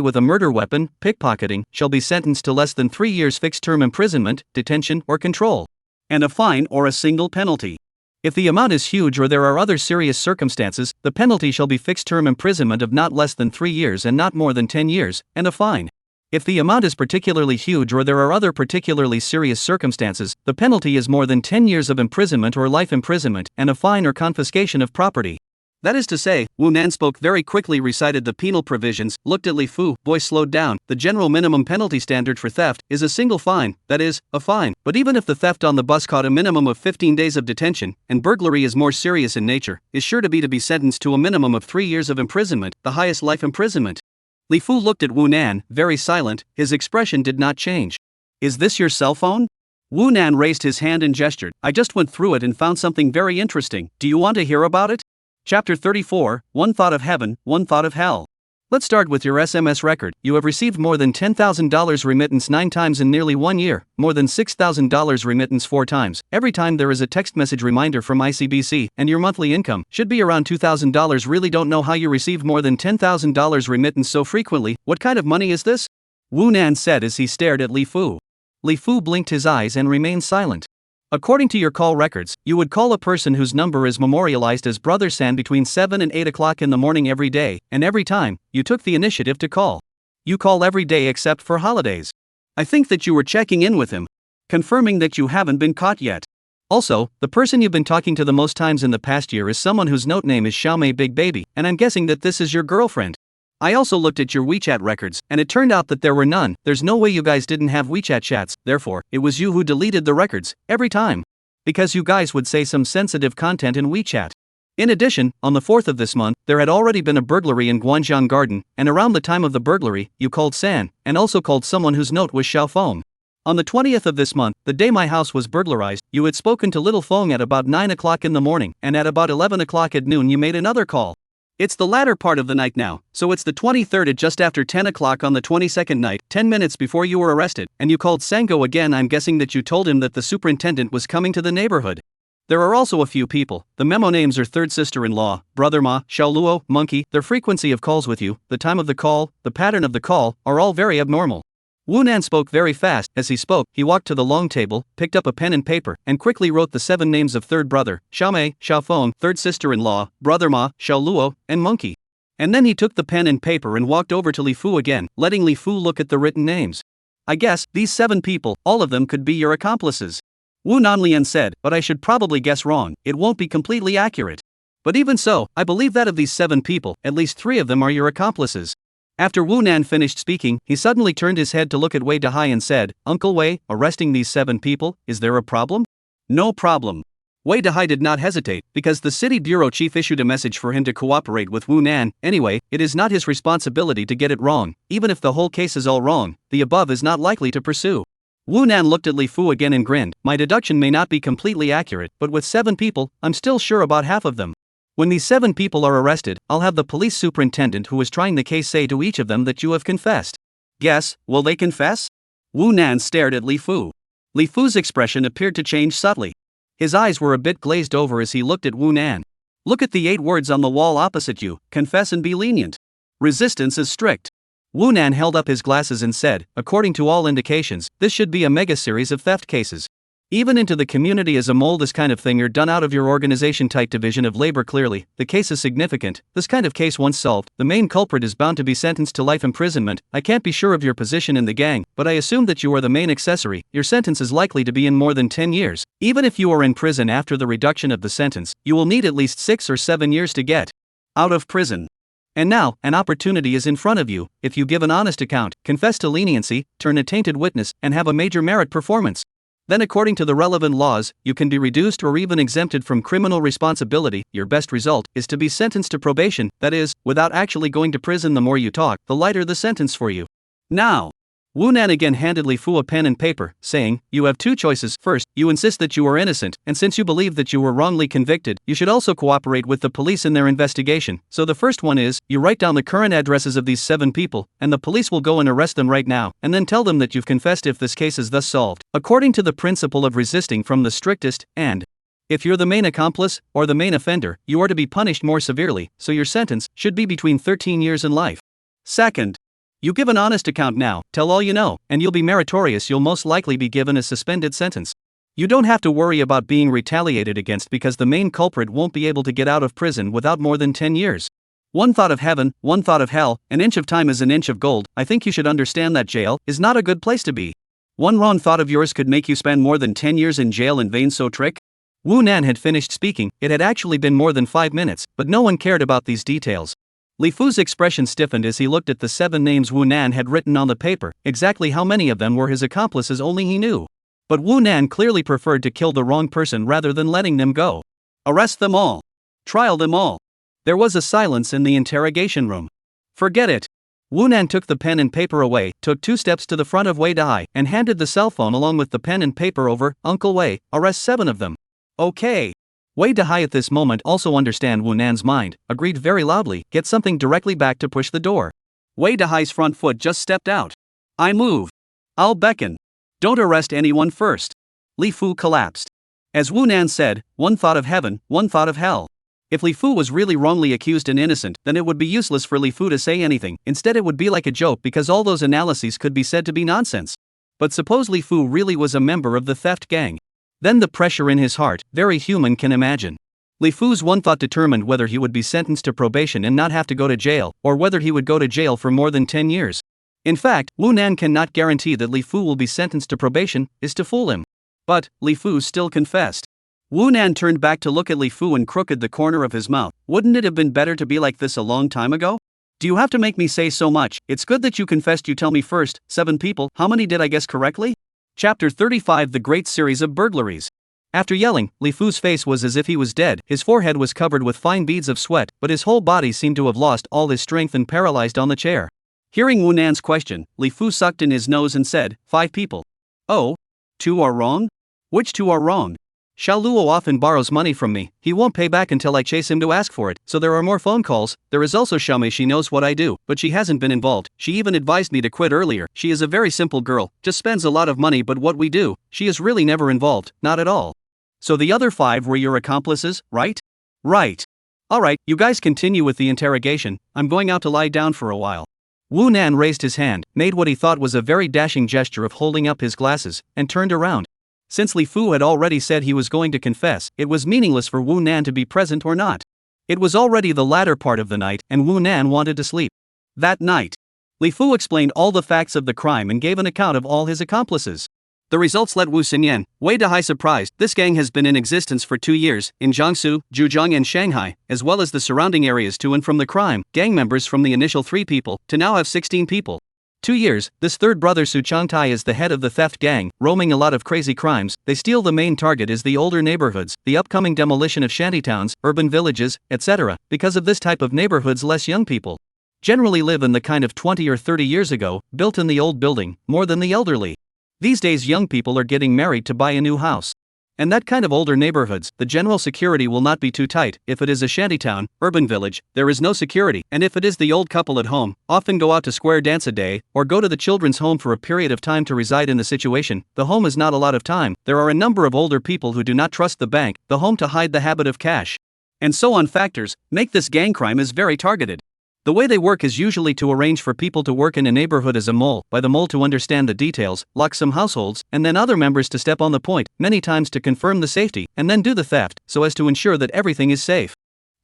Speaker 1: with a murder weapon, pickpocketing, shall be sentenced to less than 3 years fixed term imprisonment, detention or control, and a fine or a single penalty. If the amount is huge or there are other serious circumstances, the penalty shall be fixed term imprisonment of not less than 3 years and not more than 10 years, and a fine. If the amount is particularly huge or there are other particularly serious circumstances, the penalty is more than 10 years of imprisonment or life imprisonment, and a fine or confiscation of property. That is to say, Wu Nan spoke very quickly, recited the penal provisions, looked at Li Fu, voice slowed down. The general minimum penalty standard for theft is a single fine, that is, a fine. But even if the theft on the bus caught a minimum of 15 days of detention, and burglary is more serious in nature, is sure to be sentenced to a minimum of 3 years of imprisonment, the highest life imprisonment. Li Fu looked at Wu Nan, very silent, his expression did not change. Is this your cell phone? Wu Nan raised his hand and gestured. I just went through it and found something very interesting. Do you want to hear about it? Chapter 34, One Thought of Heaven, One Thought of Hell. Let's start with your SMS record. You have received more than $10,000 remittance 9 times in nearly 1 year, more than $6,000 remittance 4 times. Every time there is a text message reminder from ICBC, and your monthly income should be around $2,000. Really don't know how you receive more than $10,000 remittance so frequently. What kind of money is this? Wu Nan said as he stared at Li Fu. Li Fu blinked his eyes and remained silent. According to your call records, you would call a person whose number is memorialized as Brother San between 7 and 8 o'clock in the morning every day, and every time, you took the initiative to call. You call every day except for holidays. I think that you were checking in with him, confirming that you haven't been caught yet. Also, the person you've been talking to the most times in the past year is someone whose note name is Xiaomei Big Baby, and I'm guessing that this is your girlfriend. I also looked at your WeChat records, and it turned out that there were none. There's no way you guys didn't have WeChat chats, therefore, it was you who deleted the records, every time. Because you guys would say some sensitive content in WeChat. In addition, on the 4th of this month, there had already been a burglary in Guanzhong Garden, and around the time of the burglary, you called San, and also called someone whose note was Xiao Feng. On the 20th of this month, the day my house was burglarized, you had spoken to Little Feng at about 9 o'clock in the morning, and at about 11 o'clock at noon you made another call. It's the latter part of the night now, so it's the 23rd at just after 10 o'clock on the 22nd night, 10 minutes before you were arrested, and you called Sango again. I'm guessing that you told him that the superintendent was coming to the neighborhood. There are also a few people. The memo names are third sister-in-law, brother Ma, Xiaoluo, monkey. Their frequency of calls with you, the time of the call, the pattern of the call, are all very abnormal. Wu Nan spoke very fast. As he spoke, he walked to the long table, picked up a pen and paper, and quickly wrote the 7 names of third brother, Xiaomei, Xiaofeng, third sister-in-law, brother Ma, Xiaoluo, and monkey. And then he took the pen and paper and walked over to Li Fu again, letting Li Fu look at the written names. I guess, these 7 people, all of them could be your accomplices. Wu Nanlian said, but I should probably guess wrong. It won't be completely accurate. But even so, I believe that of these 7 people, at least 3 of them are your accomplices. After Wu Nan finished speaking, he suddenly turned his head to look at Wei Dehai and said, Uncle Wei, arresting these 7 people, is there a problem? No problem. Wei Dehai did not hesitate, because the city bureau chief issued a message for him to cooperate with Wu Nan. Anyway, it is not his responsibility to get it wrong. Even if the whole case is all wrong, the above is not likely to pursue. Wu Nan looked at Li Fu again and grinned. My deduction may not be completely accurate, but with 7 people, I'm still sure about half of them. When these 7 people are arrested, I'll have the police superintendent who is trying the case say to each of them that you have confessed. Guess, will they confess? Wu Nan stared at Li Fu. Li Fu's expression appeared to change subtly. His eyes were a bit glazed over as he looked at Wu Nan. Look at the 8 words on the wall opposite you, confess and be lenient. Resistance is strict. Wu Nan held up his glasses and said, according to all indications, this should be a mega series of theft cases. Even into the community as a mole, this kind of thing are done out of your organization type division of labor. Clearly, the case is significant. This kind of case once solved, the main culprit is bound to be sentenced to life imprisonment. I can't be sure of your position in the gang, but I assume that you are the main accessory. Your sentence is likely to be in more than 10 years. Even if you are in prison after the reduction of the sentence, you will need at least 6 or 7 years to get out of prison. And now, an opportunity is in front of you. If you give an honest account, confess to leniency, turn a tainted witness, and have a major merit performance, then according to the relevant laws, you can be reduced or even exempted from criminal responsibility. Your best result is to be sentenced to probation, that is, without actually going to prison. The more you talk, the lighter the sentence for you. Now, Wu Nan again handed Li Fu a pen and paper, saying, you have 2 choices. First, you insist that you are innocent, and since you believe that you were wrongly convicted, you should also cooperate with the police in their investigation. So the first one is, you write down the current addresses of these 7 people, and the police will go and arrest them right now, and then tell them that you've confessed if this case is thus solved, according to the principle of resisting from the strictest, and if you're the main accomplice, or the main offender, you are to be punished more severely, so your sentence should be between 13 years and life. Second, you give an honest account now, tell all you know, and you'll be meritorious. You'll most likely be given a suspended sentence. You don't have to worry about being retaliated against because the main culprit won't be able to get out of prison without more than 10 years. One thought of heaven, one thought of hell, an inch of time is an inch of gold. I think you should understand that jail is not a good place to be. One wrong thought of yours could make you spend more than 10 years in jail in vain. So trick? Wu Nan had finished speaking. It had actually been more than 5 minutes, but no one cared about these details. Li Fu's expression stiffened as he looked at the 7 names Wu Nan had written on the paper. Exactly how many of them were his accomplices only he knew. But Wu Nan clearly preferred to kill the wrong person rather than letting them go. Arrest them all. Trial them all. There was a silence in the interrogation room. Forget it. Wu Nan took the pen and paper away, took 2 steps to the front of Wei Dahai, and handed the cell phone along with the pen and paper over. Uncle Wei, arrest 7 of them. Okay. Wei Dahai at this moment also understand Wu Nan's mind, agreed very loudly, get something directly back to push the door. Wei Dahai's front foot just stepped out. I move. I'll beckon. Don't arrest anyone first. Li Fu collapsed. As Wu Nan said, one thought of heaven, one thought of hell. If Li Fu was really wrongly accused and innocent, then it would be useless for Li Fu to say anything, instead it would be like a joke because all those analyses could be said to be nonsense. But suppose Li Fu really was a member of the theft gang. Then the pressure in his heart, very human can imagine. Li Fu's one thought determined whether he would be sentenced to probation and not have to go to jail, or whether he would go to jail for more than 10 years. In fact, Wu Nan cannot guarantee that Li Fu will be sentenced to probation, is to fool him. But, Li Fu still confessed. Wu Nan turned back to look at Li Fu and crooked the corner of his mouth. Wouldn't it have been better to be like this a long time ago? Do you have to make me say so much? It's good that you confessed. You tell me first. 7 people, how many did I guess correctly? Chapter 35 The Great Series of Burglaries. After yelling, Li Fu's face was as if he was dead, his forehead was covered with fine beads of sweat, but his whole body seemed to have lost all his strength and paralyzed on the chair. Hearing Wu Nan's question, Li Fu sucked in his nose and said, 5 people. Oh? 2 are wrong? Which 2 are wrong? Xiao Luo often borrows money from me, he won't pay back until I chase him to ask for it, so there are more phone calls. There is also Xiaomei, she knows what I do, but she hasn't been involved, she even advised me to quit earlier. She is a very simple girl, just spends a lot of money, but what we do, she is really never involved, not at all. So the other 5 were your accomplices, right? Right. Alright, you guys continue with the interrogation, I'm going out to lie down for a while. Wu Nan raised his hand, made what he thought was a very dashing gesture of holding up his glasses, and turned around. Since Li Fu had already said he was going to confess, it was meaningless for Wu Nan to be present or not. It was already the latter part of the night, and Wu Nan wanted to sleep. That night, Li Fu explained all the facts of the crime and gave an account of all his accomplices. The results let Wu Xinyan, Wei Dahai surprised. This gang has been in existence for 2 years, in Jiangsu, Zhejiang and Shanghai, as well as the surrounding areas to and from the crime. Gang members from the initial 3 people, to now have 16 people. 2 years, this third brother Su Changtai is the head of the theft gang, roaming a lot of crazy crimes. They steal. The main target is the older neighborhoods, the upcoming demolition of shantytowns, urban villages, etc. Because of this type of neighborhoods, less young people generally live in the kind of 20 or 30 years ago, built in the old building, more than the elderly. These days young people are getting married to buy a new house. And that kind of older neighborhoods, the general security will not be too tight. If it is a shantytown, urban village, there is no security, and if it is the old couple at home, often go out to square dance a day, or go to the children's home for a period of time to reside in the situation. The home is not a lot of time. There are a number of older people who do not trust the bank, the home to hide the habit of cash. And so on factors, make this gang crime is very targeted. The way they work is usually to arrange for people to work in a neighborhood as a mole, by the mole to understand the details, lock some households, and then other members to step on the point, many times to confirm the safety, and then do the theft, so as to ensure that everything is safe.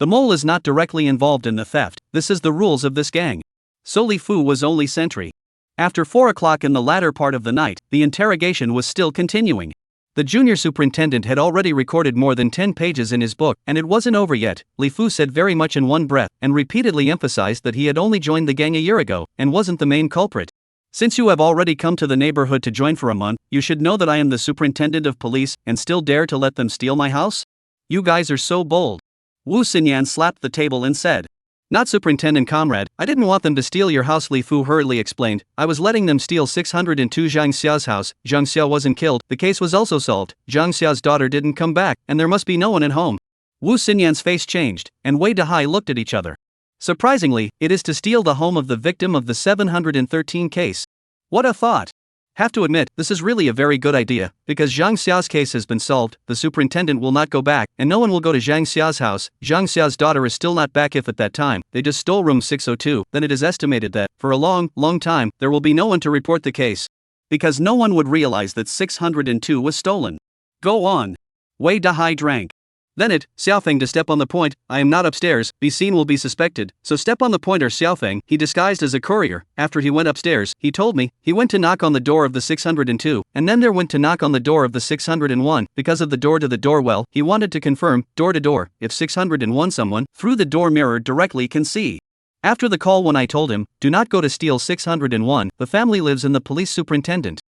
Speaker 1: The mole is not directly involved in the theft, this is the rules of this gang. So Li Fu was only sentry. After 4 o'clock in the latter part of the night, the interrogation was still continuing. The junior superintendent had already recorded more than 10 pages in his book, and it wasn't over yet. Li Fu said very much in one breath, and repeatedly emphasized that he had only joined the gang a year ago, and wasn't the main culprit. Since you have already come to the neighborhood to join for a month, you should know that I am the superintendent of police, and still dare to let them steal my house? You guys are so bold. Wu Xinyan slapped the table and said, Not superintendent comrade, I didn't want them to steal your house, Li Fu hurriedly explained. I was letting them steal 602 Zhang Xiao's house. Zhang Xiao wasn't killed, the case was also solved. Zhang Xiao's daughter didn't come back, and there must be no one at home. Wu Xinyan's face changed, and Wei Dahai looked at each other. Surprisingly, it is to steal the home of the victim of the 713 case. What a thought! Have to admit, this is really a very good idea, because Zhang Xiao's case has been solved, the superintendent will not go back, and no one will go to Zhang Xiao's house. Zhang Xiao's daughter is still not back. If at that time, they just stole room 602, then it is estimated that, for a long time, there will be no one to report the case. Because no one would realize that 602 was stolen. Go on. Wei Dahai drank. Then it, Xiaofeng to step on the point. I am not upstairs, be seen will be suspected, so step on the point or Xiaofeng. He disguised as a courier. After he went upstairs, he told me, he went to knock on the door of the 602, and then there went to knock on the door of the 601, because of the door to the door. Well, he wanted to confirm, door to door, if 601 someone, through the door mirror directly can see. After the call when I told him, do not go to steal 601, the family lives in the police superintendent.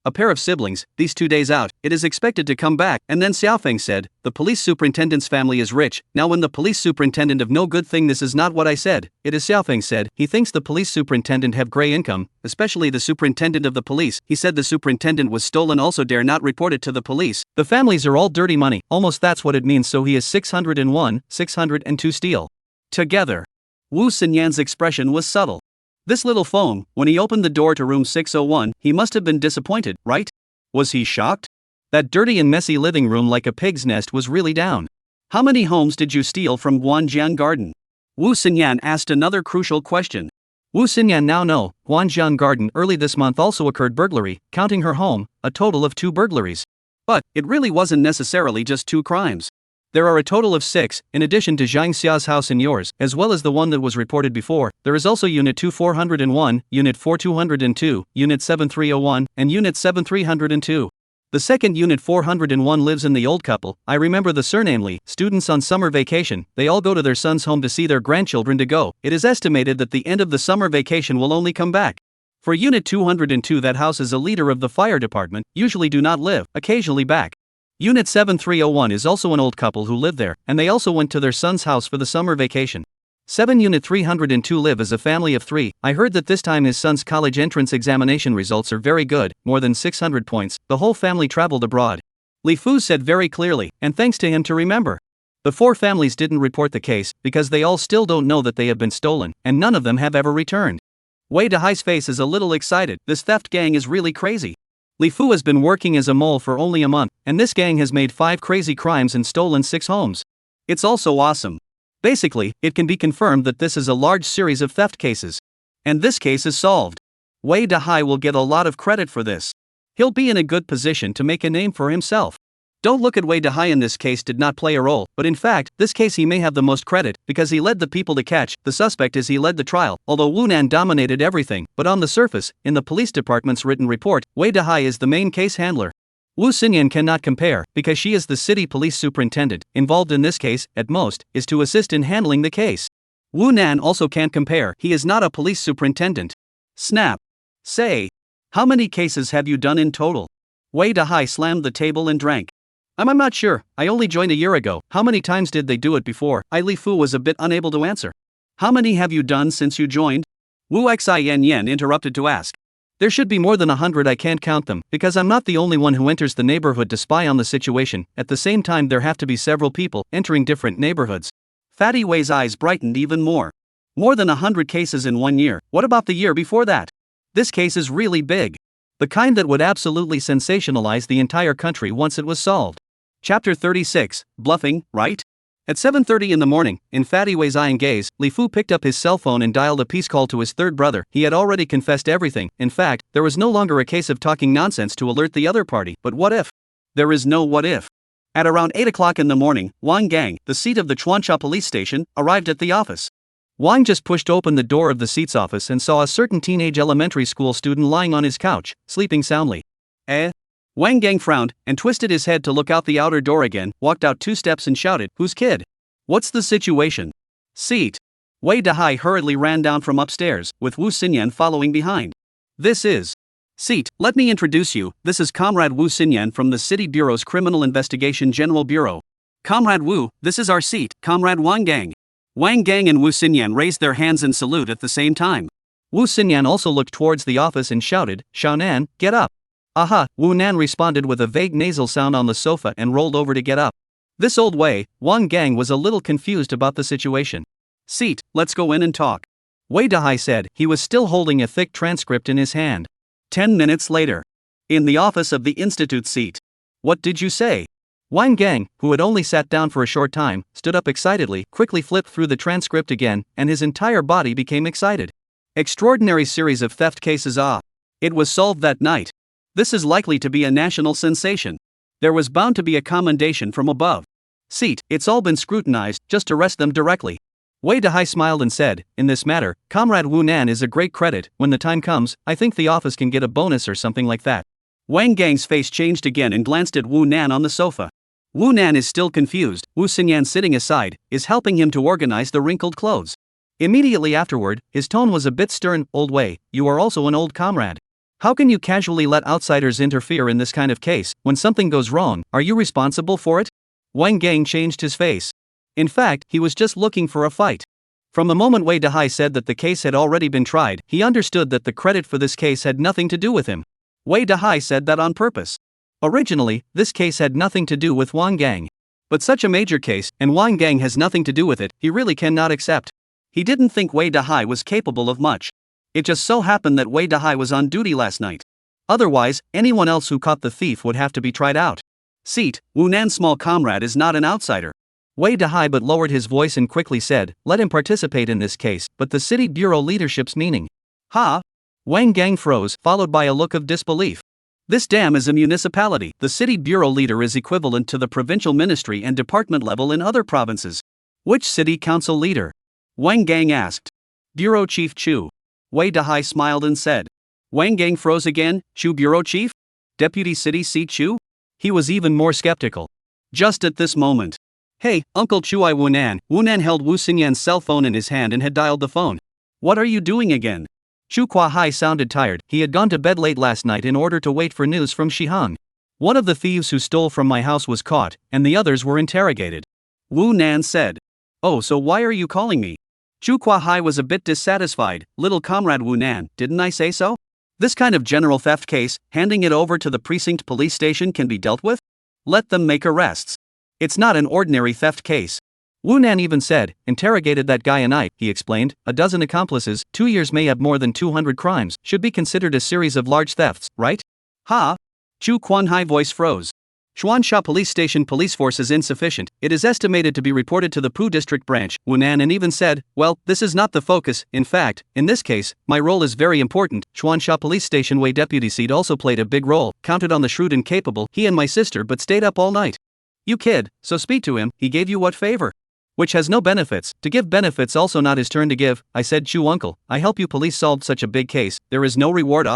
Speaker 1: a pair of siblings, these 2 days out, it is expected to come back. And then Xiaofeng said, the police superintendent's family is rich. Now when the police superintendent of no good thing, this is not what I said, it is Xiaofeng said, he thinks the police superintendent have gray income, especially the superintendent of the police. He said the superintendent was stolen, also dare not report it to the police. The families are all dirty money, almost that's what it means, so he is 601, 602 steal. Together. Wu Xinyan's expression was subtle. This little phone, when he opened the door to room 601, he must have been disappointed, right? Was he shocked? That dirty and messy living room like a pig's nest was really down. How many homes did you steal from Guanjiang Garden? Wu Xinyan asked another crucial question. Wu Xinyan now know, Guanjiang Garden early this month also occurred burglary, counting her home, a total of 2 burglaries. But, it really wasn't necessarily just 2 crimes. There are a total of 6, in addition to Zhang Xia's house and yours, as well as the one that was reported before. There is also Unit 2401, Unit 4202, Unit 7301, and Unit 7302. The second Unit 401 lives in the old couple, I remember the surname Li, students on summer vacation, they all go to their son's home to see their grandchildren to go. It is estimated that the end of the summer vacation will only come back. For Unit 202, that house is a leader of the fire department, usually do not live, occasionally back. Unit 7301 is also an old couple who live there, and they also went to their son's house for the summer vacation. 7 Unit 302 live as a family of 3. I heard that this time his son's college entrance examination results are very good, more than 600 points, the whole family traveled abroad. Li Fu said very clearly, and thanks to him to remember. The 4 families didn't report the case, because they all still don't know that they have been stolen, and none of them have ever returned. Wei Dahai's face is a little excited, this theft gang is really crazy. Li Fu has been working as a mole for only a month, and this gang has made 5 crazy crimes and stolen 6 homes. It's also awesome. Basically, it can be confirmed that this is a large series of theft cases. And this case is solved. Wei Dahai will get a lot of credit for this. He'll be in a good position to make a name for himself. Don't look at Wei Dahai in this case did not play a role, but in fact, this case he may have the most credit, because he led the people to catch, the suspect is he led the trial, although Wu Nan dominated everything, but on the surface, in the police department's written report, Wei Dahai is the main case handler. Wu Xinyan cannot compare, because she is the city police superintendent, involved in this case, at most, is to assist in handling the case. Wu Nan also can't compare, he is not a police superintendent. Snap. Say. How many cases have you done in total? Wei Dahai slammed the table and drank. I'm not sure, I only joined a year ago, how many times did they do it before? Li Fu was a bit unable to answer. How many have you done since you joined? Wu Xian interrupted to ask. There should be more than 100, I can't count them, because I'm not the only one who enters the neighborhood to spy on the situation, at the same time there have to be several people entering different neighborhoods. Fatty Wei's eyes brightened even more. More than 100 cases in 1 year, what about the year before that? This case is really big. The kind that would absolutely sensationalize the entire country once it was solved. Chapter 36, Bluffing, right? At 7:30 in the morning, in Fatty Wei's eyeing gaze, Li Fu picked up his cell phone and dialed a peace call to his third brother. He had already confessed everything, in fact, there was no longer a case of talking nonsense to alert the other party, but what if? There is no what if. At around 8 o'clock in the morning, Wang Gang, the seat of the Chuancha police station, arrived at the office. Wang just pushed open the door of the seat's office and saw a certain teenage elementary school student lying on his couch, sleeping soundly. Wang Gang frowned, and twisted his head to look out the outer door again, walked out 2 steps and shouted, "Whose kid? What's the situation?" Seat. Wei Dahai hurriedly ran down from upstairs, with Wu Xinyan following behind. This is Seat. Let me introduce you, this is Comrade Wu Xinyan from the City Bureau's Criminal Investigation General Bureau. Comrade Wu, this is our seat, Comrade Wang Gang. Wang Gang and Wu Xinyan raised their hands in salute at the same time. Wu Xinyan also looked towards the office and shouted, "Xiaonan, get up." Aha, Wu Nan responded with a vague nasal sound on the sofa and rolled over to get up. This old Wei, Wang Gang was a little confused about the situation. Seat, let's go in and talk. Wei Dahai said, he was still holding a thick transcript in his hand. 10 minutes later. In the office of the Institute seat. What did you say? Wang Gang, who had only sat down for a short time, stood up excitedly, quickly flipped through the transcript again, and his entire body became excited. Extraordinary series of theft cases. It was solved that night. This is likely to be a national sensation. There was bound to be a commendation from above. Seat, it's all been scrutinized, just arrest them directly. Wei Dahai smiled and said, in this matter, Comrade Wu Nan is a great credit, when the time comes, I think the office can get a bonus or something like that. Wang Gang's face changed again and glanced at Wu Nan on the sofa. Wu Nan is still confused, Wu Xinyan sitting aside, is helping him to organize the wrinkled clothes. Immediately afterward, his tone was a bit stern, old Wei, you are also an old comrade. How can you casually let outsiders interfere in this kind of case? When something goes wrong, are you responsible for it? Wang Gang changed his face. In fact, he was just looking for a fight. From the moment Wei Dahai said that the case had already been tried, he understood that the credit for this case had nothing to do with him. Wei Dahai said that on purpose. Originally, this case had nothing to do with Wang Gang. But such a major case, and Wang Gang has nothing to do with it, he really cannot accept. He didn't think Wei Dahai was capable of much. It just so happened that Wei Dahai was on duty last night. Otherwise, anyone else who caught the thief would have to be tried out. Seat, Wu Nan's small comrade is not an outsider. Wei Dahai but lowered his voice and quickly said, let him participate in this case, but the city bureau leadership's meaning. Ha! Wang Gang froze, followed by a look of disbelief. This dam is a municipality. The city bureau leader is equivalent to the provincial ministry and department level in other provinces. Which city council leader? Wang Gang asked. Bureau Chief Chu. Wei Dahai smiled and said. Wang Gang froze again. Chu Bureau Chief? Deputy City Seat Chu? He was even more skeptical. Just at this moment. Hey, Uncle Chu Wu Nan. Wu Nan held Wu Xinyan's cell phone in his hand and had dialed the phone. What are you doing again? Chu Kuahai sounded tired. He had gone to bed late last night in order to wait for news from Shihang. One of the thieves who stole from my house was caught, and the others were interrogated. Wu Nan said. Oh, so why are you calling me? Chu Kuahai was a bit dissatisfied. Little comrade Wu Nan, didn't I say so? This kind of general theft case, handing it over to the precinct police station can be dealt with? Let them make arrests. It's not an ordinary theft case. Wu Nan even said, interrogated that guy and he explained, a dozen accomplices, 2 years may have more than 200 crimes, should be considered a series of large thefts, right? Ha! Chu Kuanhai voice froze. Chuansha police station police force is insufficient. It is estimated to be reported to the Pu district branch. Wu Nan and even said, well, this is not the focus. In fact, in this case, my role is very important. Chuansha police station Wei deputy seat also played a big role, counted on the shrewd and capable, he and my sister but stayed up all night. You kid, so speak to him, he gave you what favor? Which has no benefits, to give benefits also not his turn to give. I said, Chu uncle, I help you police solved such a big case, there is no reward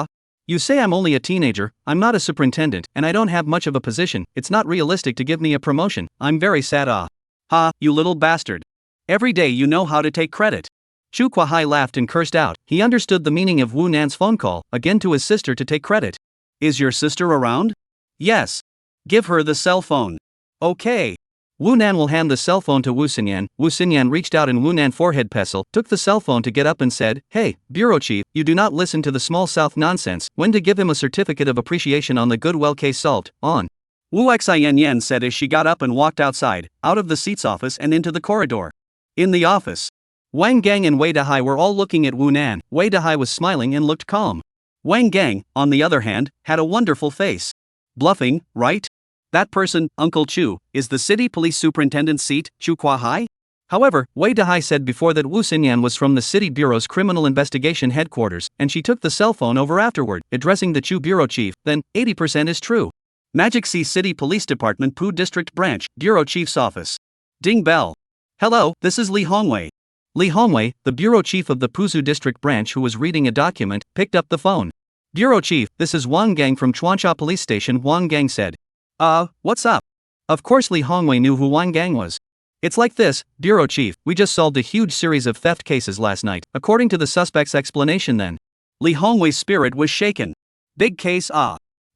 Speaker 1: You say I'm only a teenager, I'm not a superintendent, and I don't have much of a position, it's not realistic to give me a promotion, I'm very sad Ha, you little bastard. Every day you know how to take credit. Chu Kuahai laughed and cursed out, he understood the meaning of Wu Nan's phone call, again to his sister to take credit. Is your sister around? Yes. Give her the cell phone. Okay. Wu Nan will hand the cell phone to Wu Xinyan. Wu Xinyan reached out and Wu Nan forehead pestle, took the cell phone to get up and said, hey, Bureau Chief, you do not listen to the small south nonsense, when to give him a certificate of appreciation on the Goodwill case solved, on. Wu Xianyan said as she got up and walked outside, out of the seat's office and into the corridor. In the office. Wang Gang and Wei Dahai were all looking at Wu Nan. Wei Dahai was smiling and looked calm. Wang Gang, on the other hand, had a wonderful face. Bluffing, right? That person, Uncle Chu, is the city police superintendent's seat, Chu Kuahai? However, Wei Dahai said before that Wu Xinyan was from the city bureau's criminal investigation headquarters, and she took the cell phone over afterward, addressing the Chu bureau chief, then, 80% is true. Magic C City Police Department Pu District Branch, Bureau Chief's Office. Ding bell. Hello, this is Li Hongwei. Li Hongwei, the bureau chief of the Puzu District Branch who was reading a document, picked up the phone. Bureau Chief, this is Wang Gang from Chuansha Police Station, Wang Gang said. What's up? Of course Li Hongwei knew who Wang Gang was. It's like this, Bureau Chief, we just solved a huge series of theft cases last night, according to the suspect's explanation then. Li Hongwei's spirit was shaken. Big case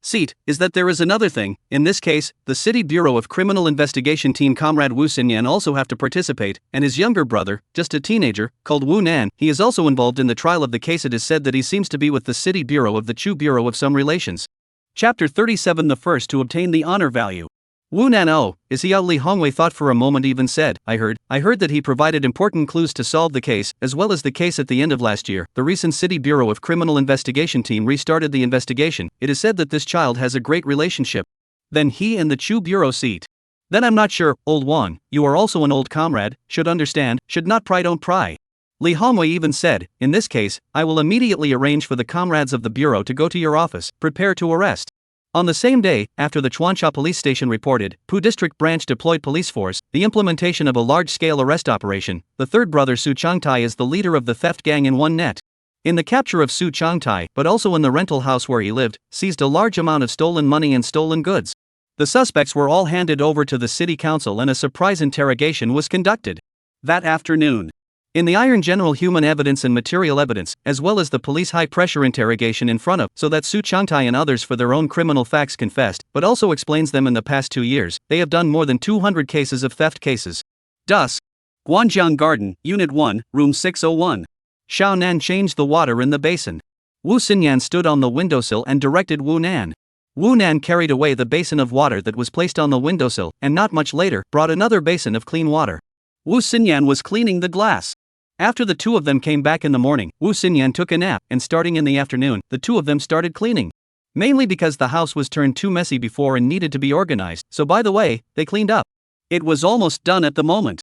Speaker 1: Seat, is that there is another thing, in this case, the City Bureau of Criminal Investigation team comrade Wu Xinyan also have to participate, and his younger brother, just a teenager, called Wu Nan, he is also involved in the trial of the case. It is said that he seems to be with the City Bureau of the Chu Bureau of some relations. Chapter 37 The first to obtain the honor value. Wu Nan is he? Li Hongwei thought for a moment, even said, I heard that he provided important clues to solve the case, as well as the case at the end of last year. The recent City Bureau of Criminal Investigation team restarted the investigation. It is said that this child has a great relationship. Then he and the Chu Bureau seat. Then I'm not sure, old Wang, you are also an old comrade, should understand, should not pry don't pry. Li Hongwei even said, in this case, I will immediately arrange for the comrades of the Bureau to go to your office, prepare to arrest. On the same day, after the Chuansha police station reported, Pu District Branch deployed police force, the implementation of a large-scale arrest operation. The third brother Su Changtai is the leader of the theft gang in one net. In the capture of Su Changtai, but also in the rental house where he lived, seized a large amount of stolen money and stolen goods. The suspects were all handed over to the city council and a surprise interrogation was conducted. That afternoon. In the iron general human evidence and material evidence, as well as the police high-pressure interrogation in front of, so that Su Changtai and others for their own criminal facts confessed, but also explains them in the past 2 years, they have done more than 200 cases of theft cases. Dusk. Guanjiang Garden, Unit 1, Room 601. Xiao Nan changed the water in the basin. Wu Xinyan stood on the windowsill and directed Wu Nan. Wu Nan carried away the basin of water that was placed on the windowsill, and not much later, brought another basin of clean water. Wu Xinyan was cleaning the glass. After the two of them came back in the morning, Wu Xinyan took a nap, and starting in the afternoon, the two of them started cleaning. Mainly because the house was turned too messy before and needed to be organized, so by the way, they cleaned up. It was almost done at the moment.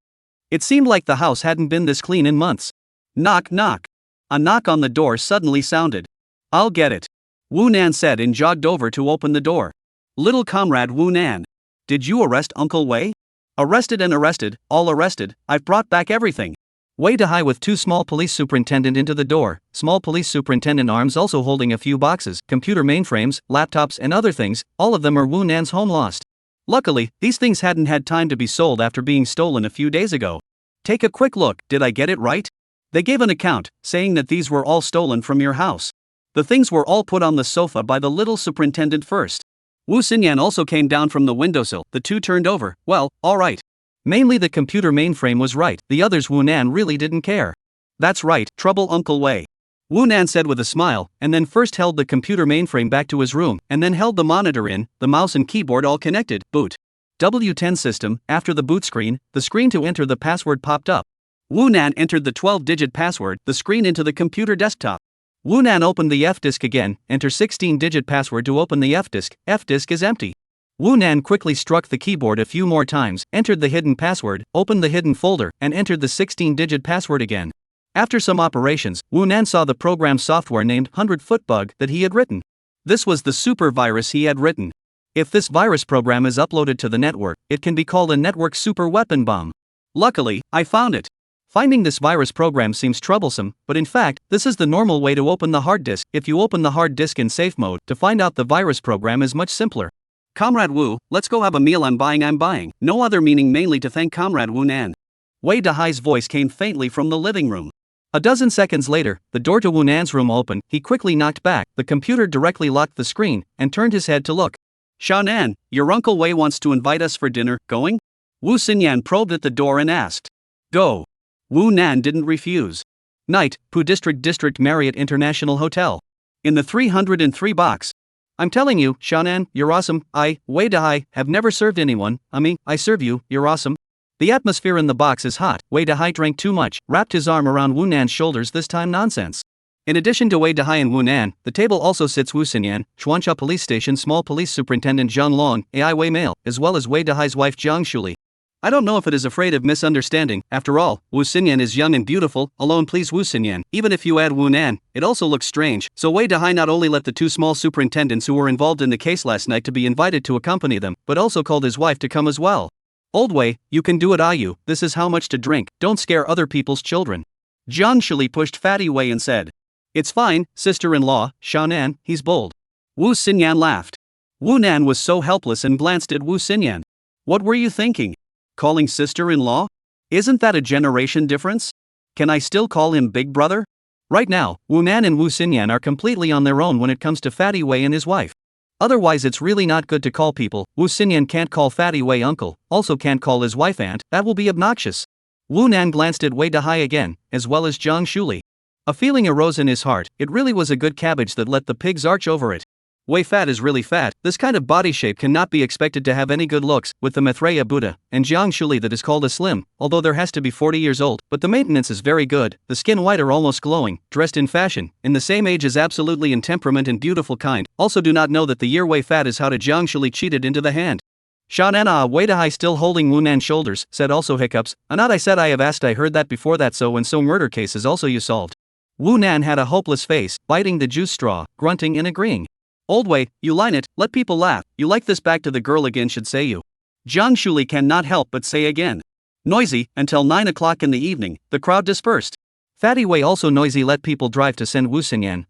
Speaker 1: It seemed like the house hadn't been this clean in months. Knock knock. A knock on the door suddenly sounded. "I'll get it," Wu Nan said and jogged over to open the door. "Little comrade Wu Nan. Did you arrest Uncle Wei?" "Arrested and arrested, all arrested, I've brought back everything." Wei Dehai with two small police superintendent into the door, small police superintendent arms also holding a few boxes, computer mainframes, laptops and other things, all of them are Wu Nan's home lost. Luckily, these things hadn't had time to be sold after being stolen a few days ago. "Take a quick look, did I get it right?" They gave an account, saying that these were all stolen from your house. The things were all put on the sofa by the little superintendent first. Wu Xinyan also came down from the windowsill, the two turned over, well, alright. Mainly the computer mainframe was right, the others Wu Nan really didn't care. "That's right, trouble Uncle Wei," Wu Nan said with a smile, and then first held the computer mainframe back to his room, and then held the monitor in, the mouse and keyboard all connected, boot. W10 system, after the boot screen, the screen to enter the password popped up. Wu Nan entered the 12-digit password, the screen into the computer desktop. Wu Nan opened the F-disk again, enter 16-digit password to open the F-disk is empty. Wu Nan quickly struck the keyboard a few more times, entered the hidden password, opened the hidden folder, and entered the 16-digit password again. After some operations, Wu Nan saw the program software named 100-Foot Bug that he had written. This was the super virus he had written. If this virus program is uploaded to the network, it can be called a network super weapon bomb. Luckily, I found it. Finding this virus program seems troublesome, but in fact, this is the normal way to open the hard disk. If you open the hard disk in safe mode, to find out the virus program is much simpler. "Comrade Wu, let's go have a meal. I'm buying. No other meaning, mainly to thank Comrade Wu Nan." Wei Dehai's voice came faintly from the living room. A dozen seconds later, the door to Wu Nan's room opened, he quickly knocked back, the computer directly locked the screen, and turned his head to look. "Xiao Nan, your Uncle Wei wants to invite us for dinner, going?" Wu Xinyan probed at the door and asked. "Go." Wu Nan didn't refuse. Night, Pu District Marriott International Hotel. In the 303 box. "I'm telling you, Xiao Nan, you're awesome. I, Wei Dehai, have never served anyone. I serve you, you're awesome." The atmosphere in the box is hot. Wei Dehai drank too much, wrapped his arm around Wu Nan's shoulders, this time nonsense. In addition to Wei Dehai and Wu Nan, the table also sits Wu Xinyan, Chuancha Police Station Small Police Superintendent Zhang Long, AI Wei Male, as well as Wei Dehai's wife Jiang Shuli. I don't know if it is afraid of misunderstanding. After all, Wu Xinyan is young and beautiful, alone please Wu Xinyan. Even if you add Wu Nan, it also looks strange. So Wei Dehai not only let the two small superintendents who were involved in the case last night to be invited to accompany them, but also called his wife to come as well. "Old Wei, you can do it, Ayu. This is how much to drink. Don't scare other people's children." Jiang Shuli pushed Fatty Wei and said. "It's fine, sister-in-law, Xiao Nan, he's bold." Wu Xinyan laughed. Wu Nan was so helpless and glanced at Wu Xinyan. "What were you thinking? Calling sister-in-law? Isn't that a generation difference? Can I still call him big brother?" Right now, Wu Nan and Wu Xinyan are completely on their own when it comes to Fatty Wei and his wife. Otherwise it's really not good to call people. Wu Xinyan can't call Fatty Wei uncle, also can't call his wife aunt, that will be obnoxious. Wu Nan glanced at Wei Dehai again, as well as Jiang Shuli. A feeling arose in his heart, it really was a good cabbage that let the pigs arch over it. Wei Fat is really fat, this kind of body shape cannot be expected to have any good looks, with the Maitreya Buddha, and Jiang Shuli that is called a slim, although there has to be 40 years old, but the maintenance is very good, the skin white or almost glowing, dressed in fashion, in the same age as absolutely in temperament and beautiful kind, also do not know that the year Wei Fat is how to Jiang Shuli cheated into the hand. Xiao Nan Wei Dehai still holding Wu Nan's shoulders, said also hiccups, "Not I said I have asked I heard that before that so and so murder cases also you solved." Wu Nan had a hopeless face, biting the juice straw, grunting and agreeing. "Old Wei, you line it, let people laugh, you like this back to the girl again should say you." Jiang Shuli cannot help but say again. Noisy, until 9 o'clock in the evening, the crowd dispersed. Fatty Wei also noisy let people drive to send Wu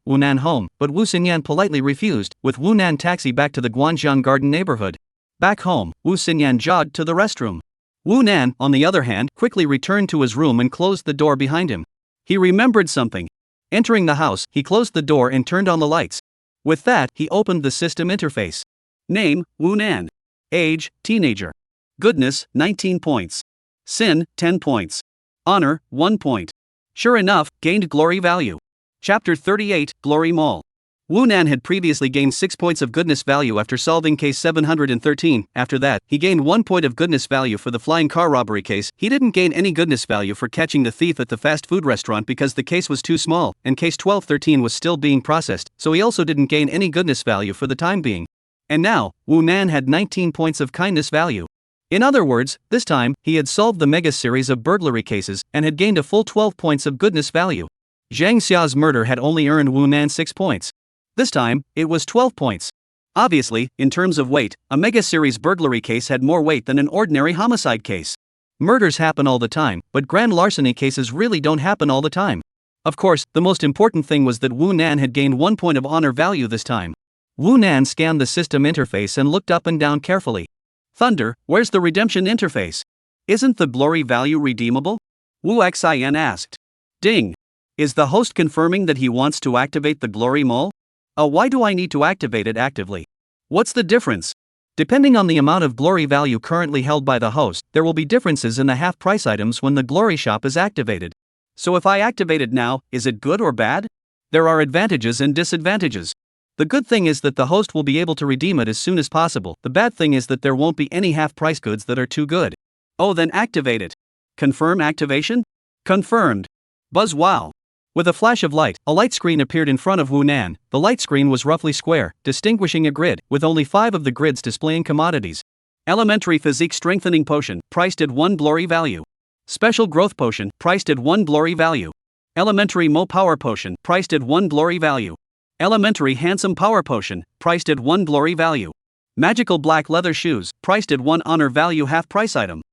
Speaker 1: Nan home, but Wu Xinyan politely refused, with Wu Nan taxi back to the Guanjiang Garden neighborhood. Back home, Wu Xinyan jogged to the restroom. Wu Nan, on the other hand, quickly returned to his room and closed the door behind him. He remembered something. Entering the house, he closed the door and turned on the lights. With that, he opened the system interface. Name, Wu Nan. Age, teenager. Goodness, 19 points. Sin, 10 points. Honor, 1 point. Sure enough, gained glory value. Chapter 38, Glory Mall. Wu Nan had previously gained 6 points of goodness value after solving case 713. After that, he gained 1 point of goodness value for the flying car robbery case. He didn't gain any goodness value for catching the thief at the fast food restaurant because the case was too small, and case 1213 was still being processed, so he also didn't gain any goodness value for the time being. And now, Wu Nan had 19 points of kindness value. In other words, this time, he had solved the mega series of burglary cases and had gained a full 12 points of goodness value. Zhang Xia's murder had only earned Wu Nan 6 points. This time, it was 12 points. Obviously, in terms of weight, a mega series burglary case had more weight than an ordinary homicide case. Murders happen all the time, but grand larceny cases really don't happen all the time. Of course, the most important thing was that Wu Nan had gained 1 point of honor value this time. Wu Nan scanned the system interface and looked up and down carefully. Thunder, where's the redemption interface? Isn't the glory value redeemable? Wu Xin asked. Ding. Is the host confirming that he wants to activate the glory mall? Why do I need to activate it actively? What's the difference? Depending on the amount of glory value currently held by the host, there will be differences in the half-price items when the glory shop is activated. So if I activate it now, is it good or bad? There are advantages and disadvantages. The good thing is that the host will be able to redeem it as soon as possible. The bad thing is that there won't be any half-price goods that are too good. Oh, then activate it. Confirm activation? Confirmed. Buzz wow. With a flash of light, a light screen appeared in front of Wu Nan. The light screen was roughly square, distinguishing a grid, with only 5 of the grids displaying commodities. Elementary Physique Strengthening Potion, priced at 1 glory value. Special Growth Potion, priced at 1 glory value. Elementary Mo Power Potion, priced at 1 glory value. Elementary Handsome Power Potion, priced at 1 glory value. Magical Black Leather Shoes, priced at 1 honor value half-price item.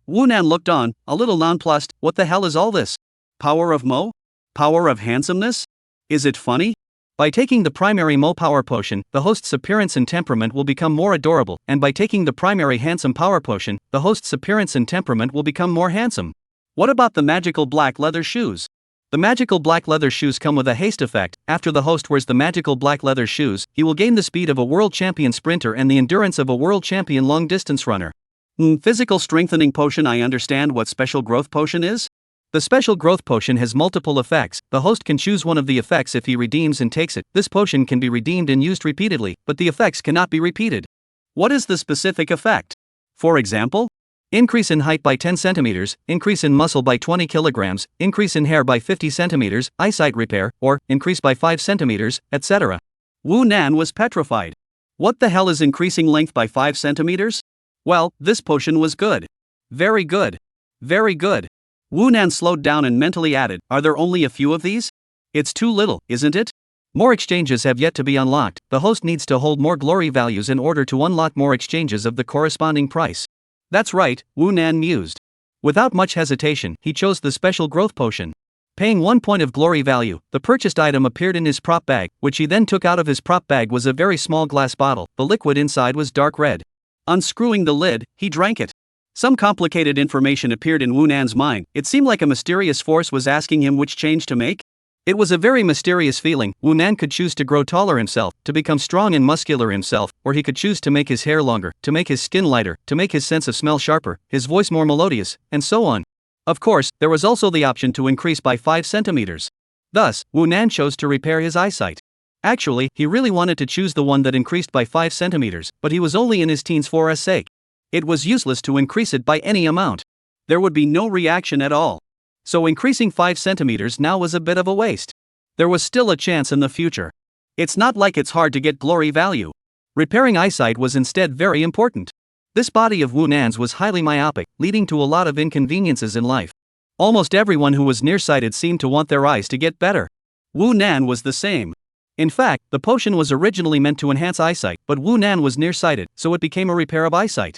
Speaker 1: Wu Nan looked on, a little nonplussed. What the hell is all this? Power of Mo? Power of handsomeness? Is it funny? By taking the primary Mo Power Potion, the host's appearance and temperament will become more adorable, and by taking the primary Handsome Power Potion, the host's appearance and temperament will become more handsome. What about the magical black leather shoes? The magical black leather shoes come with a haste effect. After the host wears the magical black leather shoes, he will gain the speed of a world champion sprinter and the endurance of a world champion long distance runner. Physical Strengthening Potion. I understand what Special Growth Potion is? The Special Growth Potion has multiple effects. The host can choose one of the effects if he redeems and takes it. This potion can be redeemed and used repeatedly, but the effects cannot be repeated. What is the specific effect? For example, increase in height by 10 centimeters, increase in muscle by 20 kilograms, increase in hair by 50 centimeters, eyesight repair, or increase by 5 centimeters, etc. Wu Nan was petrified. What the hell is increasing length by 5 centimeters? Well, this potion was good. Very good. Very good. Wu Nan slowed down and mentally added, are there only a few of these? It's too little, isn't it? More exchanges have yet to be unlocked. The host needs to hold more glory values in order to unlock more exchanges of the corresponding price. That's right, Wu Nan mused. Without much hesitation, he chose the Special Growth Potion. Paying 1 point of glory value, the purchased item appeared in his prop bag, which he then took out of his prop bag was a very small glass bottle. The liquid inside was dark red. Unscrewing the lid, he drank it. Some complicated information appeared in Wu Nan's mind. It seemed like a mysterious force was asking him which change to make. It was a very mysterious feeling. Wu Nan could choose to grow taller himself, to become strong and muscular himself, or he could choose to make his hair longer, to make his skin lighter, to make his sense of smell sharper, his voice more melodious, and so on. Of course, there was also the option to increase by 5 centimeters. Thus, Wu Nan chose to repair his eyesight. Actually, he really wanted to choose the one that increased by 5 centimeters, but he was only in his teens for his sake. It was useless to increase it by any amount. There would be no reaction at all. So increasing 5 centimeters now was a bit of a waste. There was still a chance in the future. It's not like it's hard to get glory value. Repairing eyesight was instead very important. This body of Wu Nan's was highly myopic, leading to a lot of inconveniences in life. Almost everyone who was nearsighted seemed to want their eyes to get better. Wu Nan was the same. In fact, the potion was originally meant to enhance eyesight, but Wu Nan was nearsighted, so it became a repair of eyesight.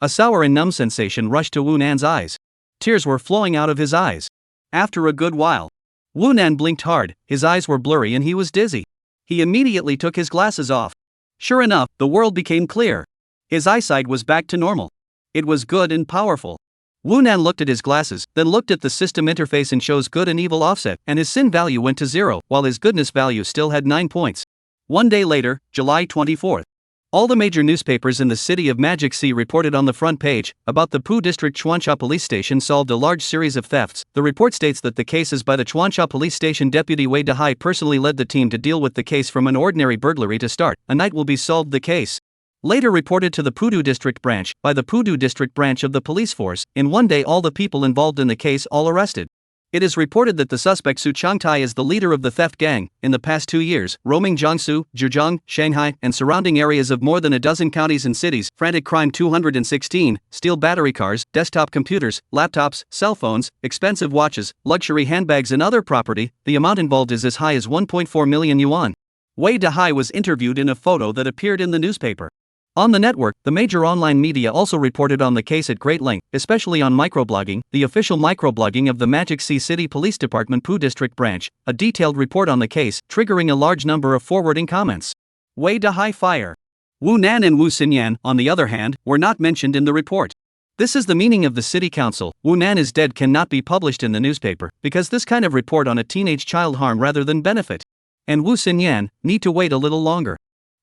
Speaker 1: A sour and numb sensation rushed to Wu Nan's eyes. Tears were flowing out of his eyes. After a good while, Wu Nan blinked hard, his eyes were blurry and he was dizzy. He immediately took his glasses off. Sure enough, the world became clear. His eyesight was back to normal. It was good and powerful. Wu Nan looked at his glasses, then looked at the system interface and chose good and evil offset, and his sin value went to 0, while his goodness value still had 9 points. One day later, July 24th. All the major newspapers in the city of Magic Sea reported on the front page about the Poo District Chuancha Police Station solved a large series of thefts. The report states that the cases by the Chuancha Police Station deputy Wei Dehai personally led the team to deal with the case from an ordinary burglary to start. A night will be solved the case. Later reported to the Pudu District Branch by the Pudu District Branch of the police force. In one day all the people involved in the case all arrested. It is reported that the suspect Su Changtai is the leader of the theft gang, in the past 2 years, roaming Jiangsu, Zhejiang, Shanghai, and surrounding areas of more than a dozen counties and cities. Frantic crime 216, steal battery cars, desktop computers, laptops, cell phones, expensive watches, luxury handbags and other property. The amount involved is as high as 1.4 million yuan. Wei Dehai was interviewed in a photo that appeared in the newspaper. On the network, the major online media also reported on the case at great length, especially on microblogging, the official microblogging of the Magic Sea City Police Department Poo District Branch, a detailed report on the case, triggering a large number of forwarding comments. Wei Dehai fire. Wu Nan and Wu Xinyan, on the other hand, were not mentioned in the report. This is the meaning of the city council. Wu Nan is dead cannot be published in the newspaper, because this kind of report on a teenage child harm rather than benefit. And Wu Xinyan need to wait a little longer.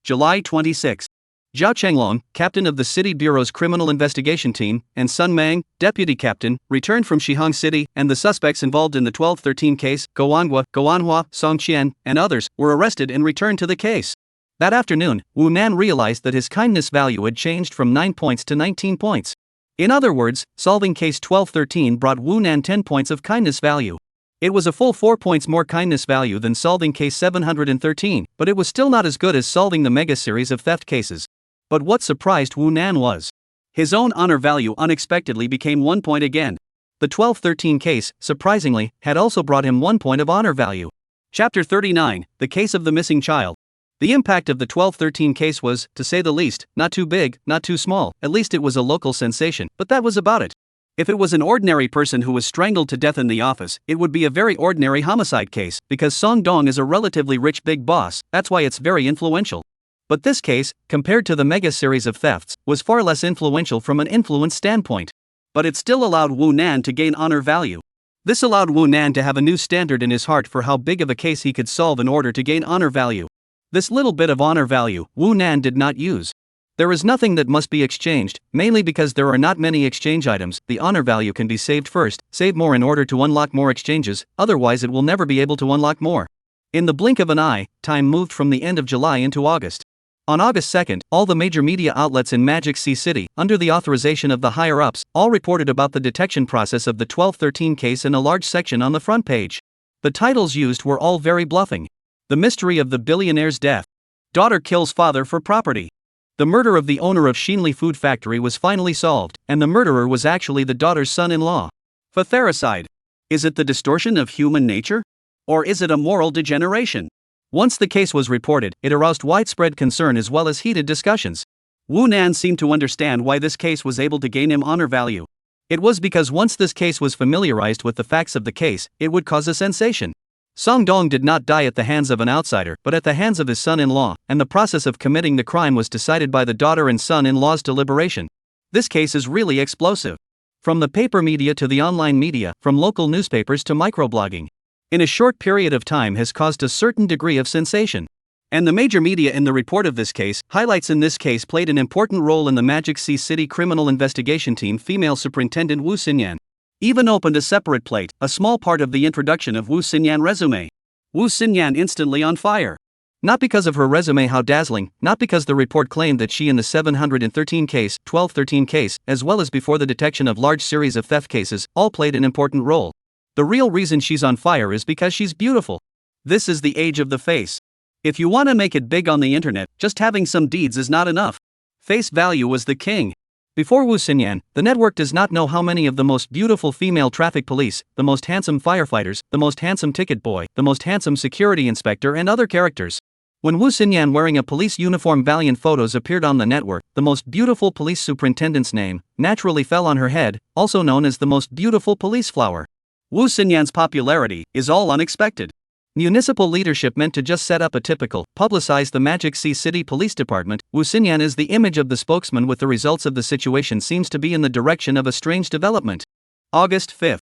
Speaker 1: July 26. Zhao Chenglong, captain of the City Bureau's Criminal Investigation Team, and Sun Mang, deputy captain, returned from Shihang City, and the suspects involved in the 1213 case, Goanhua, Song Qian, and others, were arrested and returned to the case. That afternoon, Wu Nan realized that his kindness value had changed from 9 points to 19 points. In other words, solving case 1213 brought Wu Nan 10 points of kindness value. It was a full 4 points more kindness value than solving case 713, but it was still not as good as solving the mega series of theft cases. But what surprised Wu Nan was his own honor value unexpectedly became 1 point again. The 1213 case, surprisingly, had also brought him 1 point of honor value. Chapter 39, The Case of the Missing Child. The impact of the 1213 case was, to say the least, not too big, not too small. At least it was a local sensation, but that was about it. If it was an ordinary person who was strangled to death in the office, it would be a very ordinary homicide case, because Song Dong is a relatively rich big boss. That's why it's very influential. But this case, compared to the mega series of thefts, was far less influential from an influence standpoint. But it still allowed Wu Nan to gain honor value. This allowed Wu Nan to have a new standard in his heart for how big of a case he could solve in order to gain honor value. This little bit of honor value, Wu Nan did not use. There is nothing that must be exchanged, mainly because there are not many exchange items. The honor value can be saved first, save more in order to unlock more exchanges, otherwise it will never be able to unlock more. In the blink of an eye, time moved from the end of July into August. On August 2nd, all the major media outlets in Magic Sea City, under the authorization of the higher-ups, all reported about the detection process of the 1213 case in a large section on the front page. The titles used were all very bluffing. The mystery of the billionaire's death. Daughter kills father for property. The murder of the owner of Xinli Food Factory was finally solved, and the murderer was actually the daughter's son-in-law. Fathericide. Is it the distortion of human nature? Or is it a moral degeneration? Once the case was reported, it aroused widespread concern as well as heated discussions. Wu Nan seemed to understand why this case was able to gain him honor value. It was because once this case was familiarized with the facts of the case, it would cause a sensation. Song Dong did not die at the hands of an outsider, but at the hands of his son-in-law, and the process of committing the crime was decided by the daughter and son-in-law's deliberation. This case is really explosive. From the paper media to the online media, from local newspapers to microblogging. In a short period of time has caused a certain degree of sensation. And the major media in the report of this case, highlights in this case played an important role in the Magic Sea City Criminal Investigation Team. Female Superintendent Wu Xinyan even opened a separate plate, a small part of the introduction of Wu Xinyan resume. Wu Xinyan instantly on fire. Not because of her resume how dazzling, not because the report claimed that she in the 713 case, 1213 case, as well as before the detection of large series of theft cases, all played an important role. The real reason she's on fire is because she's beautiful. This is the age of the face. If you want to make it big on the internet, just having some deeds is not enough. Face value was the king. Before Wu Xinyan, the network does not know how many of the most beautiful female traffic police, the most handsome firefighters, the most handsome ticket boy, the most handsome security inspector and other characters. When Wu Xinyan wearing a police uniform valiant photos appeared on the network, the most beautiful police superintendent's name naturally fell on her head, also known as the most beautiful police flower. Wu Xinyan's popularity is all unexpected. Municipal leadership meant to just set up a typical, publicize the Magic C City Police Department. Wu Xinyan is the image of the spokesman with the results of the situation seems to be in the direction of a strange development. August 5.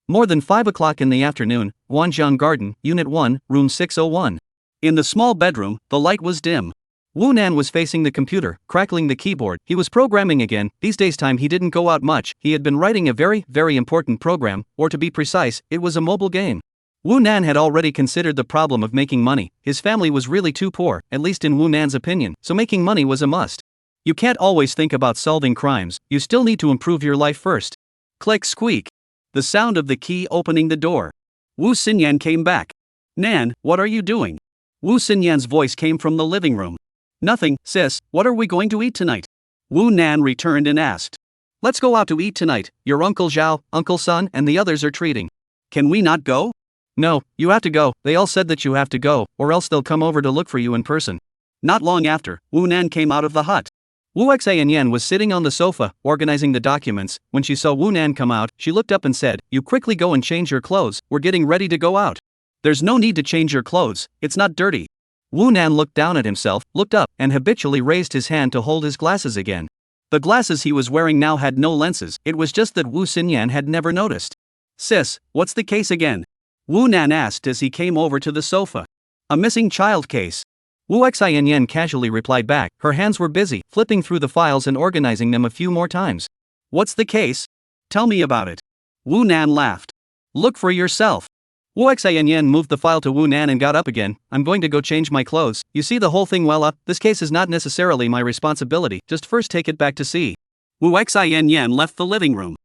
Speaker 1: More than 5 o'clock in the afternoon, Guanzhong Garden, Unit 1, Room 601. In the small bedroom, the light was dim. Wu Nan was facing the computer, crackling the keyboard. He was programming again. These days time he didn't go out much. He had been writing a very, very important program, or to be precise, it was a mobile game. Wu Nan had already considered the problem of making money. His family was really too poor, at least in Wu Nan's opinion, so making money was a must. You can't always think about solving crimes, you still need to improve your life first. Click squeak. The sound of the key opening the door. Wu Xinyan came back. Nan, what are you doing? Wu Xinyan's voice came from the living room. Nothing, sis, what are we going to eat tonight? Wu Nan returned and asked. Let's go out to eat tonight, your Uncle Zhao, Uncle Sun and the others are treating. Can we not go? No, you have to go, they all said that you have to go, or else they'll come over to look for you in person. Not long after, Wu Nan came out of the hut. Wu Xianyan was sitting on the sofa, organizing the documents. When she saw Wu Nan come out, she looked up and said, You quickly go and change your clothes, we're getting ready to go out. There's no need to change your clothes, it's not dirty. Wu Nan looked down at himself, looked up, and habitually raised his hand to hold his glasses again. The glasses he was wearing now had no lenses, it was just that Wu Xinyan had never noticed. Sis, what's the case again? Wu Nan asked as he came over to the sofa. A missing child case. Wu Xianyan casually replied back. Her hands were busy, flipping through the files and organizing them a few more times. What's the case? Tell me about it. Wu Nan laughed. Look for yourself. Wu Xianyan moved the file to Wu Nan and got up again. I'm going to go change my clothes. You see the whole thing well up, this case is not necessarily my responsibility, just first take it back to see. Wu Xianyan left the living room.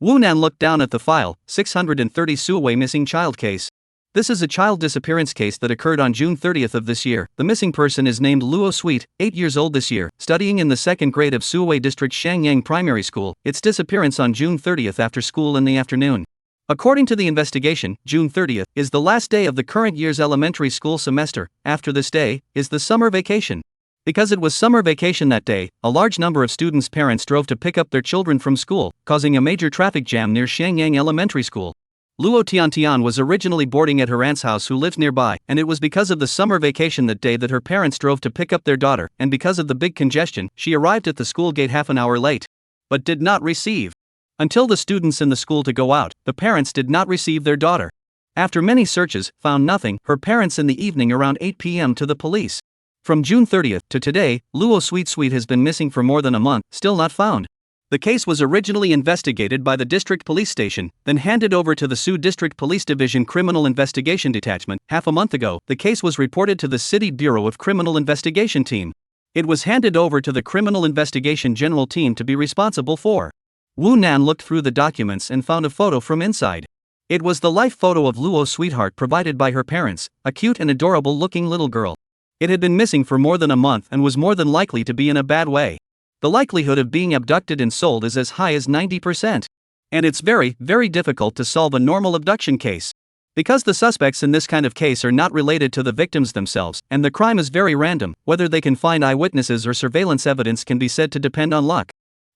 Speaker 1: Wu Nan looked down at the file, 630 Suwei missing child case. This is a child disappearance case that occurred on June 30th of this year. The missing person is named Luo Sweet, 8 years old this year, studying in the 2nd grade of Suwei District Shangyang Primary School. Its disappearance on June 30th after school in the afternoon. According to the investigation, June 30th is the last day of the current year's elementary school semester. After this day is the summer vacation. Because it was summer vacation that day, a large number of students' parents drove to pick up their children from school, causing a major traffic jam near Shangyang Elementary School. Luo Tiantian was originally boarding at her aunt's house who lived nearby, and it was because of the summer vacation that day that her parents drove to pick up their daughter, and because of the big congestion, she arrived at the school gate half an hour late. But did not receive. Until the students in the school to go out, the parents did not receive their daughter. After many searches, found nothing, her parents in the evening around 8 p.m. to the police. From June 30th to today, Luo Sweet has been missing for more than a month, still not found. The case was originally investigated by the district police station, then handed over to the Su District Police Division Criminal Investigation Detachment. Half a month ago, the case was reported to the City Bureau of Criminal Investigation Team. It was handed over to the Criminal Investigation General Team to be responsible for. Wu Nan looked through the documents and found a photo from inside. It was the life photo of Luo's sweetheart provided by her parents, a cute and adorable looking little girl. It had been missing for more than a month and was more than likely to be in a bad way. The likelihood of being abducted and sold is as high as 90%. And it's very, very difficult to solve a normal abduction case. Because the suspects in this kind of case are not related to the victims themselves, and the crime is very random, whether they can find eyewitnesses or surveillance evidence can be said to depend on luck.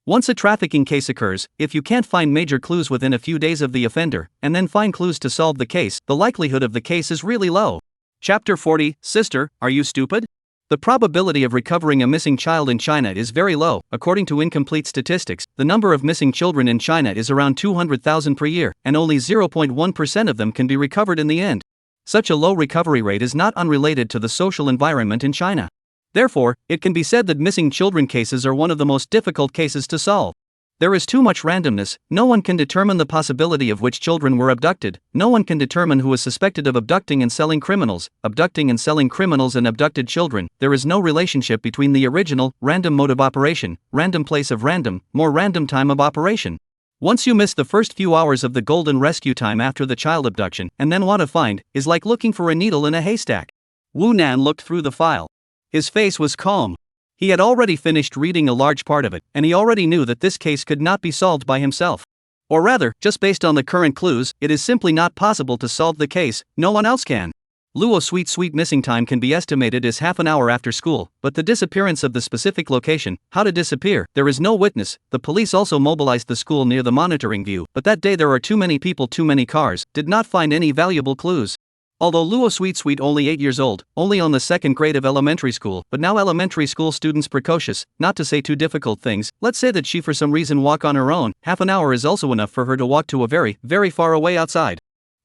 Speaker 1: Once a trafficking case occurs, if you can't find major clues within a few days of the offender, and then find clues to solve the case, the likelihood of the case is really low. Chapter 40, Sister, are you stupid? The probability of recovering a missing child in China is very low. According to incomplete statistics, the number of missing children in China is around 200,000 per year, and only 0.1% of them can be recovered in the end. Such a low recovery rate is not unrelated to the social environment in China. Therefore, it can be said that missing children cases are one of the most difficult cases to solve. There is too much randomness, no one can determine the possibility of which children were abducted, no one can determine who is suspected of abducting and selling criminals, and abducted children. There is no relationship between the original, random mode of operation, random place of random, more random time of operation. Once you miss the first few hours of the golden rescue time after the child abduction, and then want to find, is like looking for a needle in a haystack. Wu Nan looked through the file. His face was calm. He had already finished reading a large part of it, and he already knew that this case could not be solved by himself. Or rather, just based on the current clues, it is simply not possible to solve the case, no one else can. Luo Sweet missing time can be estimated as half an hour after school, but the disappearance of the specific location, how to disappear, there is no witness. The police also mobilized the school near the monitoring view, but that day there are too many people, too many cars, did not find any valuable clues. Although Luo Sweet only 8 years old, only on the second grade of elementary school, but now elementary school students precocious, not to say too difficult things, let's say that she for some reason walk on her own, half an hour is also enough for her to walk to a very, very far away outside.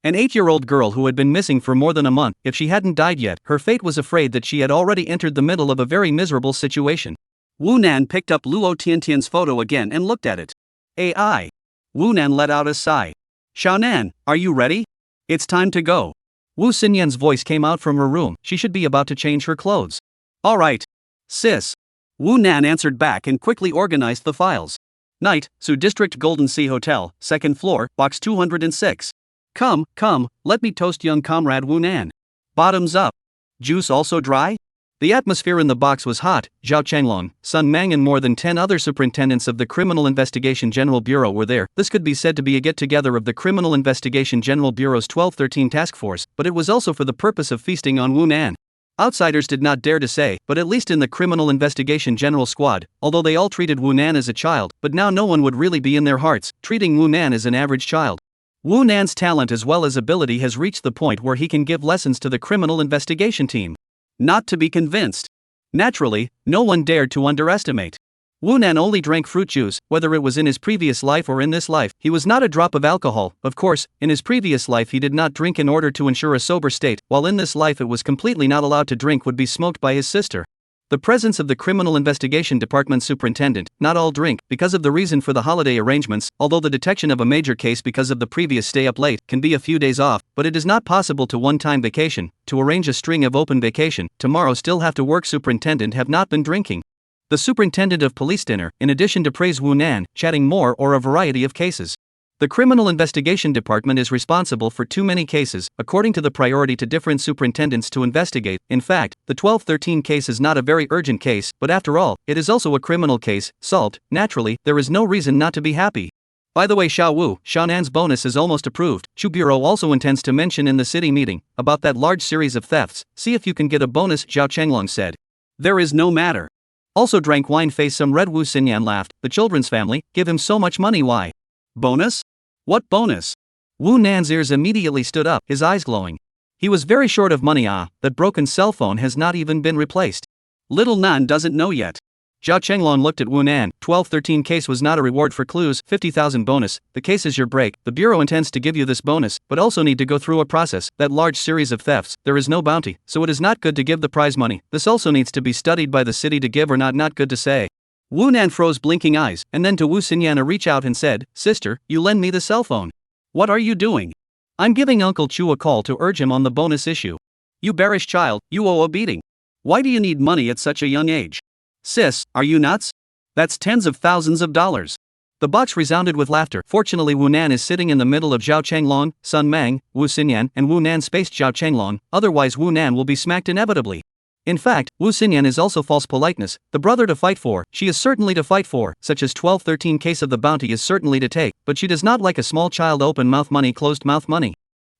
Speaker 1: An 8-year-old girl who had been missing for more than a month, if she hadn't died yet, her fate was afraid that she had already entered the middle of a very miserable situation. Wu Nan picked up Luo Tiantian's photo again and looked at it. AI. Wu Nan let out a sigh. Xiaonan, are you ready? It's time to go. Wu Xinyan's voice came out from her room. She should be about to change her clothes. All right. Sis. Wu Nan answered back and quickly organized the files. Night, Su District Golden Sea Hotel, 2nd floor, box 206. Come, let me toast young comrade Wu Nan. Bottoms up. Juice also dry? The atmosphere in the box was hot. Zhao Changlong, Sun Mang and more than 10 other superintendents of the Criminal Investigation General Bureau were there. This could be said to be a get-together of the Criminal Investigation General Bureau's 1213 task force, but it was also for the purpose of feasting on Wu Nan. Outsiders did not dare to say, but at least in the Criminal Investigation General Squad, although they all treated Wu Nan as a child, but now no one would really be in their hearts, treating Wu Nan as an average child. Wu Nan's talent as well as ability has reached the point where he can give lessons to the Criminal Investigation team. Not to be convinced. Naturally, no one dared to underestimate. Wu Nan only drank fruit juice, whether it was in his previous life or in this life. He was not a drop of alcohol. Of course, in his previous life he did not drink in order to ensure a sober state, while in this life it was completely not allowed to drink would be smoked by his sister. The presence of the Criminal Investigation Department superintendent, not all drink, because of the reason for the holiday arrangements, although the detection of a major case because of the previous stay up late can be a few days off, but it is not possible to one-time vacation, to arrange a string of open vacation, tomorrow still have to work superintendent have not been drinking. The superintendent of police dinner, in addition to praise Wu Nan, chatting more or a variety of cases. The Criminal Investigation Department is responsible for too many cases, according to the priority to different superintendents to investigate. In fact, the 1213 case is not a very urgent case, but after all, it is also a criminal case, solved. Naturally, there is no reason not to be happy. By the way, Xiaonan's bonus is almost approved. Chu Bureau also intends to mention in the city meeting about that large series of thefts. See if you can get a bonus, Zhao Changlong said. There is no matter. Also drank wine face some red. Wu Xinyan laughed. The children's family, give him so much money, why? Bonus? What bonus? Wu Nan's ears immediately stood up, his eyes glowing. He was very short of money. That broken cell phone has not even been replaced. Little Nan doesn't know yet. Zhao Chenglong looked at Wu Nan. 1213 case was not a reward for clues, 50,000 bonus. The case is your break. The bureau intends to give you this bonus, but also need to go through a process. That large series of thefts, there is no bounty, so it is not good to give the prize money. This also needs to be studied by the city to give or not good to say. Wu Nan froze blinking eyes, and then to Wu Xinyan reach out and said, Sister, you lend me the cell phone. What are you doing? I'm giving Uncle Chu a call to urge him on the bonus issue. You bearish child, you owe a beating. Why do you need money at such a young age? Sis, are you nuts? That's tens of thousands of dollars. The box resounded with laughter. Fortunately Wu Nan is sitting in the middle of Zhao Chenglong, Sun Mang, Wu Xinyan, and Wu Nan spaced Zhao Chenglong, otherwise Wu Nan will be smacked inevitably. In fact, Wu Xinyan is also false politeness, the brother to fight for, she is certainly to fight for, such as 1213 case of the bounty is certainly to take, but she does not like a small child open mouth money closed mouth money.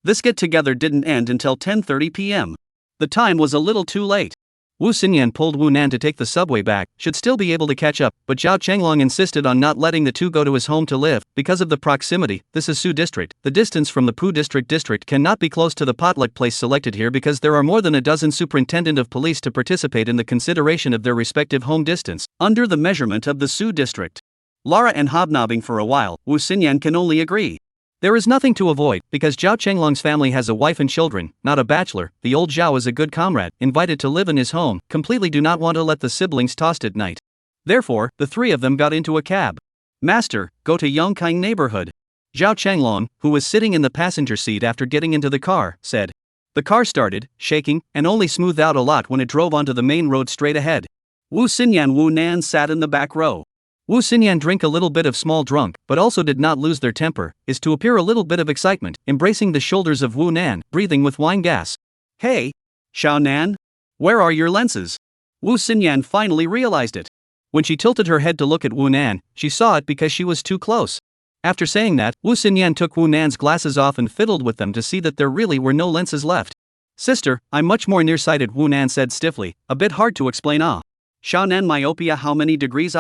Speaker 1: This get-together didn't end until 10:30 p.m. The time was a little too late. Wu Xinyan pulled Wu Nan to take the subway back, should still be able to catch up, but Zhao Chenglong insisted on not letting the two go to his home to live, because of the proximity. This is Su District. The distance from the Pu District cannot be close to the potluck place selected here because there are more than a dozen superintendent of police to participate in the consideration of their respective home distance, under the measurement of the Su District. Lara and hobnobbing for a while, Wu Xinyan can only agree. There is nothing to avoid, because Zhao Chenglong's family has a wife and children, not a bachelor. The old Zhao is a good comrade, invited to live in his home, completely do not want to let the siblings tossed at night. Therefore, the three of them got into a cab. Master, go to Yongqing neighborhood. Zhao Chenglong, who was sitting in the passenger seat after getting into the car, said. The car started, shaking, and only smoothed out a lot when it drove onto the main road straight ahead. Wu Xinyan Wu Nan sat in the back row. Wu Xinyan drink a little bit of small drunk, but also did not lose their temper, is to appear a little bit of excitement, embracing the shoulders of Wu Nan, breathing with wine gas. Hey! Xiaonan? Where are your lenses? Wu Xinyan finally realized it. When she tilted her head to look at Wu Nan, she saw it because she was too close. After saying that, Wu Xinyan took Wu Nan's glasses off and fiddled with them to see that there really were no lenses left. Sister, I'm much more nearsighted, Wu Nan said stiffly, a bit hard to explain. Xiaonan myopia how many degrees?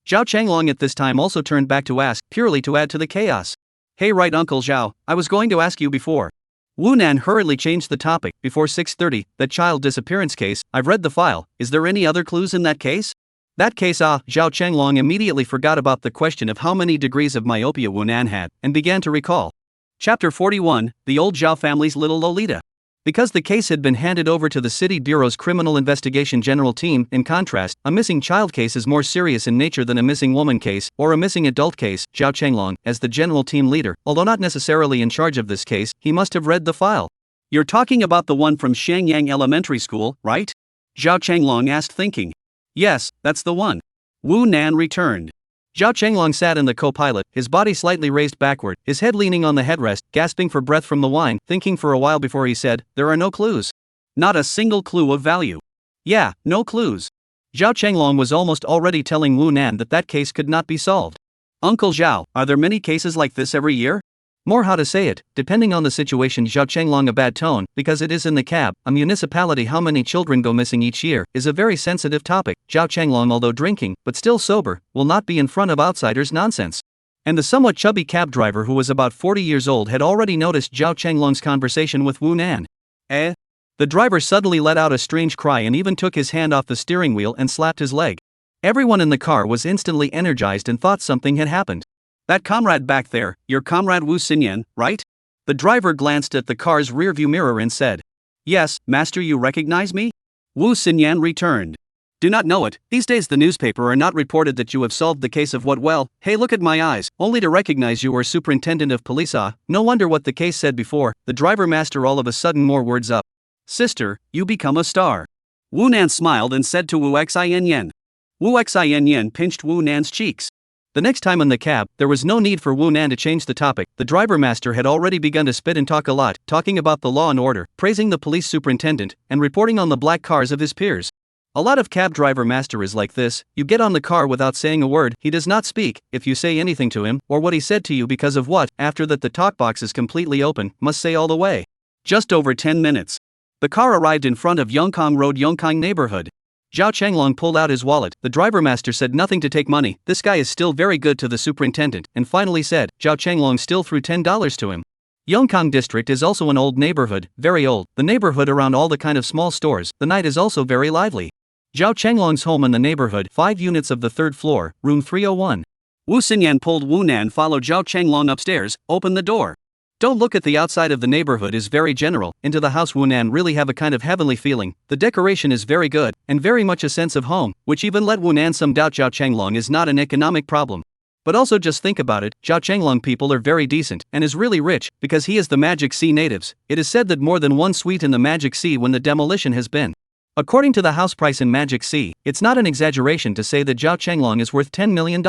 Speaker 1: Zhao Chenglong at this time also turned back to ask, purely to add to the chaos. Hey right Uncle Zhao, I was going to ask you before. Wu Nan hurriedly changed the topic. Before 6:30, that child disappearance case, I've read the file. Is there any other clues in that case? That case. Zhao Chenglong immediately forgot about the question of how many degrees of myopia Wu Nan had, and began to recall. Chapter 41, The Old Zhao Family's Little Lolita. Because the case had been handed over to the City Bureau's Criminal Investigation General Team, in contrast, a missing child case is more serious in nature than a missing woman case, or a missing adult case. Zhao Chenglong, as the General Team leader, although not necessarily in charge of this case, he must have read the file. You're talking about the one from Shangyang Elementary School, right? Zhao Chenglong asked, thinking. Yes, that's the one. Wu Nan returned. Zhao Chenglong sat in the co-pilot, his body slightly raised backward, his head leaning on the headrest, gasping for breath from the wine, thinking for a while before he said, there are no clues. Not a single clue of value. Yeah, no clues. Zhao Chenglong was almost already telling Wu Nan that case could not be solved. Uncle Zhao, are there many cases like this every year? More how to say it, depending on the situation. Zhao Chenglong, a bad tone, because it is in the cab, a municipality. How many children go missing each year is a very sensitive topic. Zhao Chenglong, although drinking, but still sober, will not be in front of outsiders nonsense. And the somewhat chubby cab driver who was about 40 years old had already noticed Zhao Chenglong's conversation with Wu Nan. Eh? The driver suddenly let out a strange cry and even took his hand off the steering wheel and slapped his leg. Everyone in the car was instantly energized and thought something had happened. That comrade back there, your comrade Wu Xinyan, right? The driver glanced at the car's rearview mirror and said. Yes, master, you recognize me? Wu Xinyan returned. Do not know it. These days the newspaper are not reported that you have solved the case of what. Well, hey, look at my eyes, only to recognize you were superintendent of police. No wonder what the case said before. The driver master all of a sudden more words up. Sister, you become a star. Wu Nan smiled and said to Wu Xianyan. Wu Xianyan pinched Wu Nan's cheeks. The next time in the cab, there was no need for Wu Nan to change the topic. The driver master had already begun to spit and talk a lot, talking about the law and order, praising the police superintendent, and reporting on the black cars of his peers. A lot of cab driver master is like this. You get on the car without saying a word, he does not speak. If you say anything to him, or what he said to you because of what, after that the talk box is completely open, must say all the way. Just over 10 minutes. The car arrived in front of Yongkang Road, Yongkang neighborhood. Zhao Chenglong pulled out his wallet. The driver master said nothing to take money. This guy is still very good to the superintendent, and finally said. Zhao Chenglong still threw $10 to him. Yongkang district is also an old neighborhood, very old. The neighborhood around all the kind of small stores. The night is also very lively. Zhao Chenglong's home in the neighborhood, 5 units of the 3rd floor, room 301. Wu Xinyan pulled Wu Nan, followed Zhao Chenglong upstairs, opened the door. Don't look at the outside of the neighborhood is very general. Into the house Wu Nan really have a kind of heavenly feeling. The decoration is very good, and very much a sense of home, which even let Wu Nan some doubt Zhao Chenglong is not an economic problem. But also just think about it, Zhao Chenglong people are very decent, and is really rich, because he is the Magic Sea natives. It is said that more than one suite in the Magic Sea when the demolition has been. According to the house price in Magic Sea, it's not an exaggeration to say that Zhao Chenglong is worth $10 million.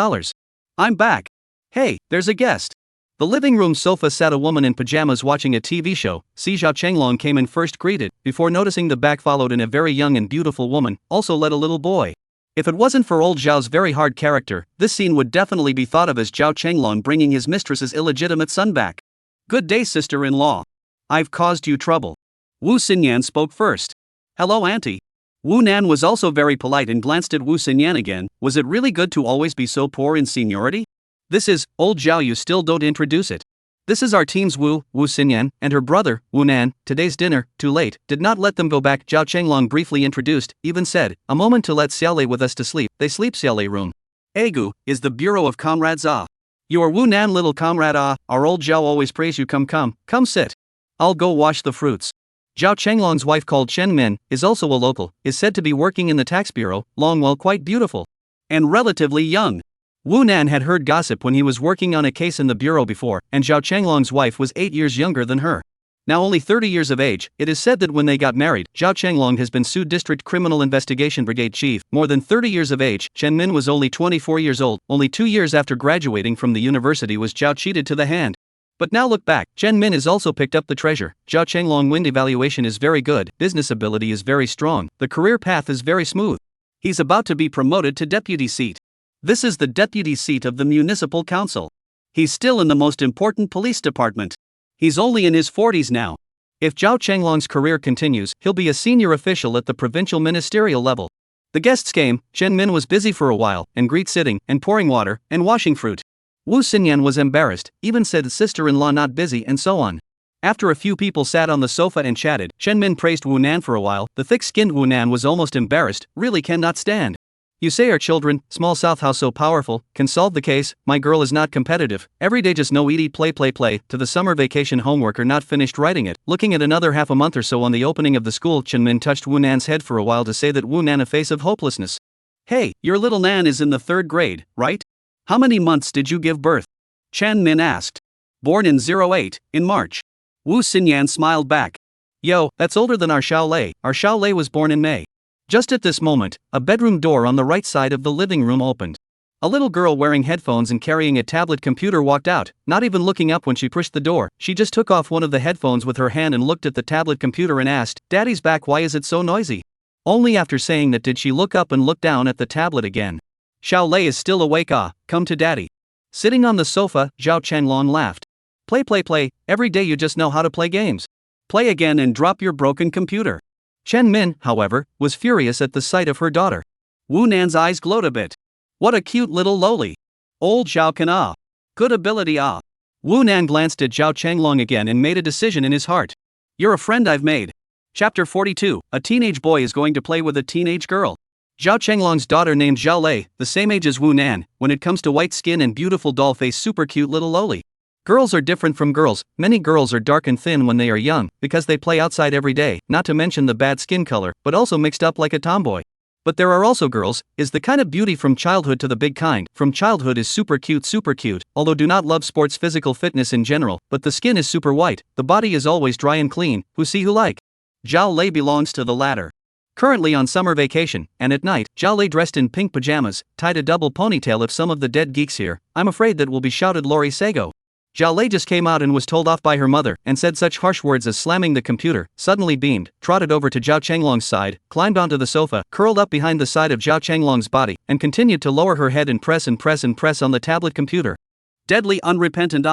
Speaker 1: I'm back. Hey, there's a guest. The living room sofa sat a woman in pajamas watching a TV show. Zhao Chenglong came in first, greeted, before noticing the back followed in a very young and beautiful woman, also led a little boy. If it wasn't for old Zhao's very hard character, this scene would definitely be thought of as Zhao Chenglong bringing his mistress's illegitimate son back. Good day, sister-in-law. I've caused you trouble. Wu Xinyan spoke first. Hello, auntie. Wu Nan was also very polite and glanced at Wu Xinyan again. Was it really good to always be so poor in seniority? This is, old Zhao, you still don't introduce it. This is our team's Wu Xinyan, and her brother, Wu Nan. Today's dinner, too late, did not let them go back. Zhao Chenglong briefly introduced, even said, a moment to let Xiaolei with us to sleep. They sleep Xiaolei room. Egu, is the bureau of comrades. You are Wu Nan, little comrade. Our old Zhao always praise you. Come sit. I'll go wash the fruits. Zhao Chenglong's wife, called Chen Min, is also a local, is said to be working in the tax bureau, long, well, quite beautiful. And relatively young. Wu Nan had heard gossip when he was working on a case in the bureau before, and Zhao Chenglong's wife was 8 years younger than her. Now only 30 years of age, it is said that when they got married, Zhao Chenglong has been sued District Criminal Investigation Brigade Chief. More than 30 years of age, Chen Min was only 24 years old. Only 2 years after graduating from the university was Zhao cheated to the hand. But now look back, Chen Min has also picked up the treasure. Zhao Chenglong wind evaluation is very good, business ability is very strong, the career path is very smooth. He's about to be promoted to deputy seat. This is the deputy seat of the municipal council. He's still in the most important police department. He's only in his 40s now. If Zhao Chenglong's career continues, he'll be a senior official at the provincial ministerial level. The guests came. Chen Min was busy for a while, and greet sitting, and pouring water, and washing fruit. Wu Xinyan was embarrassed, even said sister-in-law not busy and so on. After a few people sat on the sofa and chatted, Chen Min praised Wu Nan for a while. The thick-skinned Wu Nan was almost embarrassed, really cannot stand. You say our children, small South house so powerful, can solve the case, my girl is not competitive, every day just no eat play, to the summer vacation homework or not finished writing it. Looking at another half a month or so on the opening of the school, Chen Min touched Wu Nan's head for a while to say that Wu Nan a face of hopelessness. Hey, your little Nan is in the 3rd grade, right? How many months did you give birth? Chen Min asked. Born in 08, in March. Wu Xinyan smiled back. Yo, that's older than our Xiao Lei. Our Xiao Lei was born in May. Just at this moment, a bedroom door on the right side of the living room opened. A little girl wearing headphones and carrying a tablet computer walked out, not even looking up when she pushed the door. She just took off one of the headphones with her hand and looked at the tablet computer and asked, Daddy's back, why is it so noisy? Only after saying that did she look up and look down at the tablet again. Xiao Lei is still awake, come to daddy. Sitting on the sofa, Zhao Changlong laughed. Play, every day you just know how to play games. Play again and drop your broken computer. Chen Min, however, was furious at the sight of her daughter. Wu Nan's eyes glowed a bit. What a cute little loli. Old Zhao can Good ability Wu Nan glanced at Zhao Changlong again and made a decision in his heart. You're a friend I've made. Chapter 42, a teenage boy is going to play with a teenage girl. Zhao Changlong's daughter named Zhao Lei, the same age as Wu Nan, when it comes to white skin and beautiful doll face, super cute little loli. Girls are different from girls. Many girls are dark and thin when they are young, because they play outside every day, not to mention the bad skin color, but also mixed up like a tomboy. But there are also girls, is the kind of beauty from childhood to the big kind. From childhood is super cute, although do not love sports physical fitness in general, but the skin is super white, the body is always dry and clean, who see who like. Zhao Lei belongs to the latter. Currently on summer vacation, and at night, Zhao Lei dressed in pink pajamas, tied a double ponytail. If some of the dead geeks here, I'm afraid that will be shouted Lori Sago. Zhao Lei just came out and was told off by her mother, and said such harsh words as slamming the computer, suddenly beamed, trotted over to Zhao Changlong's side, climbed onto the sofa, curled up behind the side of Zhao Changlong's body, and continued to lower her head and press on the tablet computer. Deadly unrepentant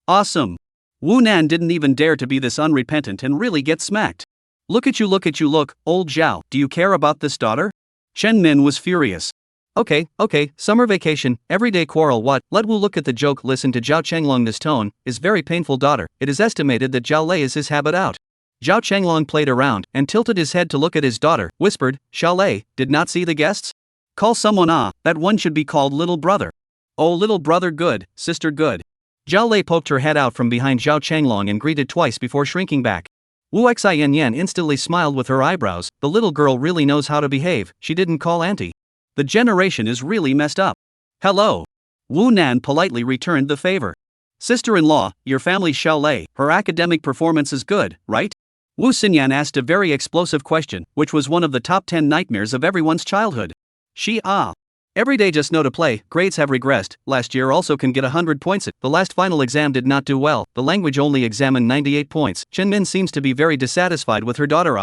Speaker 1: Awesome. Wu Nan didn't even dare to be this unrepentant and really get smacked. Look, old Zhao, do you care about this daughter? Chen Min was furious. Okay, summer vacation, everyday quarrel what, let Wu look at the joke. Listen to Zhao Changlong, this tone is very painful daughter, it is estimated that Zhao Lei is his habit out. Zhao Changlong played around, and tilted his head to look at his daughter, whispered, Xiao Lei, did not see the guests? Call someone that one should be called little brother. Oh little brother good, sister good. Zhao Lei poked her head out from behind Zhao Changlong and greeted twice before shrinking back. Wu Xianyan instantly smiled with her eyebrows, the little girl really knows how to behave, she didn't call auntie. The generation is really messed up. Hello. Wu Nan politely returned the favor. Sister-in-law, your family's Xiao Lei, her academic performance is good, right? Wu Xinyan asked a very explosive question, which was one of the top 10 nightmares of everyone's childhood. She Every day just know to play, grades have regressed, last year also can get 100 points. The last final exam did not do well, the language only examined 98 points. Chen Min seems to be very dissatisfied with her daughter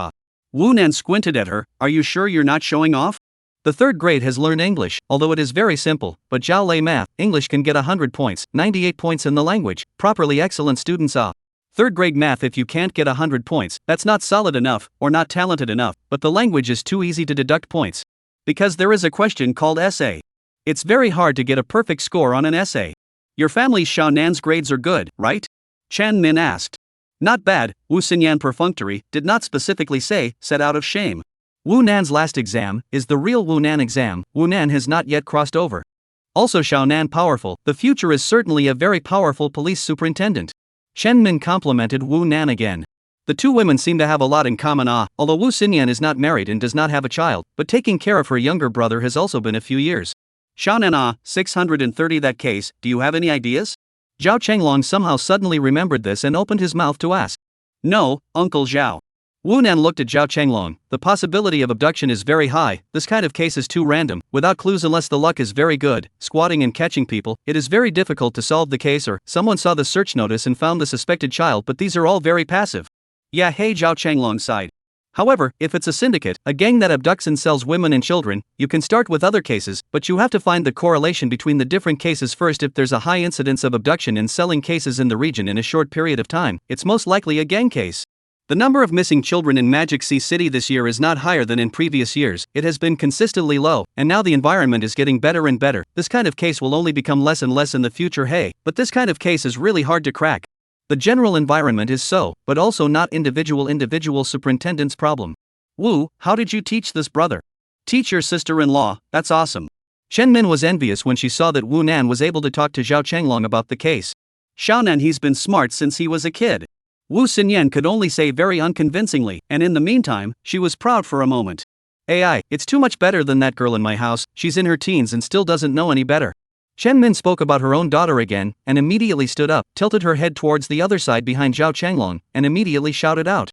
Speaker 1: Wu Nan squinted at her, are you sure you're not showing off? The 3rd grade has learned English, although it is very simple, but Zhao Lei math, English can get 100 points, 98 points in the language, properly excellent students 3rd grade math if you can't get 100 points, that's not solid enough, or not talented enough, but the language is too easy to deduct points. Because there is a question called essay. It's very hard to get a perfect score on an essay. Your family's Xiao Nan's grades are good, right? Chen Min asked. Not bad, Wu Xinyan perfunctory, did not specifically say, said out of shame. Wu Nan's last exam is the real Wu Nan exam, Wu Nan has not yet crossed over. Also Xiao Nan powerful, the future is certainly a very powerful police superintendent. Chen Min complimented Wu Nan again. The two women seem to have a lot in common although Wu Xinyan is not married and does not have a child, but taking care of her younger brother has also been a few years. Xiao Nan 630 that case, do you have any ideas? Zhao Changlong somehow suddenly remembered this and opened his mouth to ask. No, Uncle Zhao. Wu Nan looked at Zhao Changlong, the possibility of abduction is very high, this kind of case is too random, without clues unless the luck is very good, squatting and catching people, it is very difficult to solve the case or someone saw the search notice and found the suspected child but these are all very passive. Yeah hey Zhao Changlong sighed. However, if it's a syndicate, a gang that abducts and sells women and children, you can start with other cases, but you have to find the correlation between the different cases first. If there's a high incidence of abduction and selling cases in the region in a short period of time, it's most likely a gang case. The number of missing children in Magic Sea City this year is not higher than in previous years, it has been consistently low, and now the environment is getting better and better. This kind of case will only become less and less in the future hey, but this kind of case is really hard to crack. The general environment is so, but also not individual superintendent's problem. Wu, how did you teach this brother? Teach your sister-in-law, that's awesome. Chen Min was envious when she saw that Wu Nan was able to talk to Zhao Chenglong about the case. Xiaonan, he's been smart since he was a kid. Wu Xinyan could only say very unconvincingly, and in the meantime, she was proud for a moment. AI, it's too much better than that girl in my house, she's in her teens and still doesn't know any better. Chen Min spoke about her own daughter again, and immediately stood up, tilted her head towards the other side behind Zhao Chenglong, and immediately shouted out.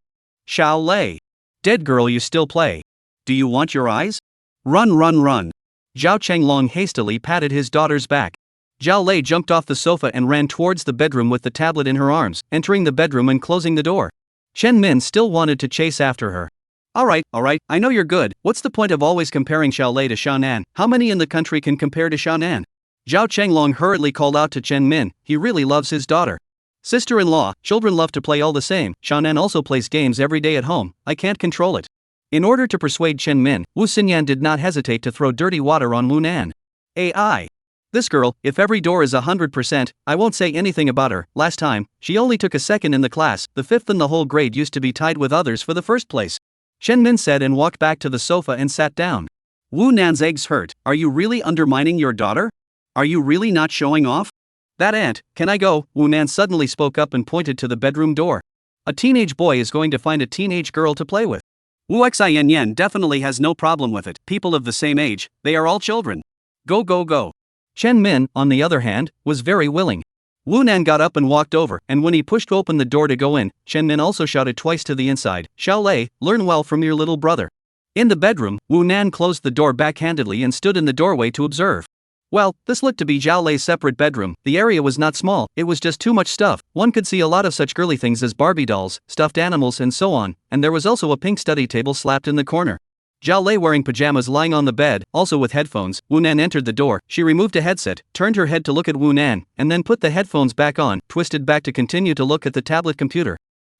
Speaker 1: Xiao Lei. Dead girl, you still play. Do you want your eyes? Run run run. Zhao Chenglong hastily patted his daughter's back. Zhao Lei jumped off the sofa and ran towards the bedroom with the tablet in her arms, entering the bedroom and closing the door. Chen Min still wanted to chase after her. Alright, I know you're good, what's the point of always comparing Xiao Lei to Xiaonan? How many in the country can compare to Xiaonan? Zhao Chenglong hurriedly called out to Chen Min, he really loves his daughter. Sister-in-law, children love to play all the same, Xiaonan also plays games every day at home, I can't control it. In order to persuade Chen Min, Wu Xinyan did not hesitate to throw dirty water on Wu Nan. AI. This girl, if every door is 100%, I won't say anything about her. Last time, she only took a second in the class, the fifth in the whole grade used to be tied with others for the first place. Chen Min said and walked back to the sofa and sat down. Wu Nan's eggs hurt, are you really undermining your daughter? Are you really not showing off? That aunt, can I go? Wu Nan suddenly spoke up and pointed to the bedroom door. A teenage boy is going to find a teenage girl to play with. Wu Xianyan definitely has no problem with it, people of the same age, they are all children. Go go go. Chen Min, on the other hand, was very willing. Wu Nan got up and walked over, and when he pushed open the door to go in, Chen Min also shouted twice to the inside, Xiao Lei, learn well from your little brother. In the bedroom, Wu Nan closed the door backhandedly and stood in the doorway to observe. Well, this looked to be Zhao Lei's separate bedroom. The area was not small, it was just too much stuff. One could see a lot of such girly things as Barbie dolls, stuffed animals and so on, and there was also a pink study table slapped in the corner. Zhao Lei wearing pajamas lying on the bed, also with headphones. Wu Nan entered the door, she removed a headset, turned her head to look at Wu Nan, and then put the headphones back on, twisted back to continue to look at the tablet computer.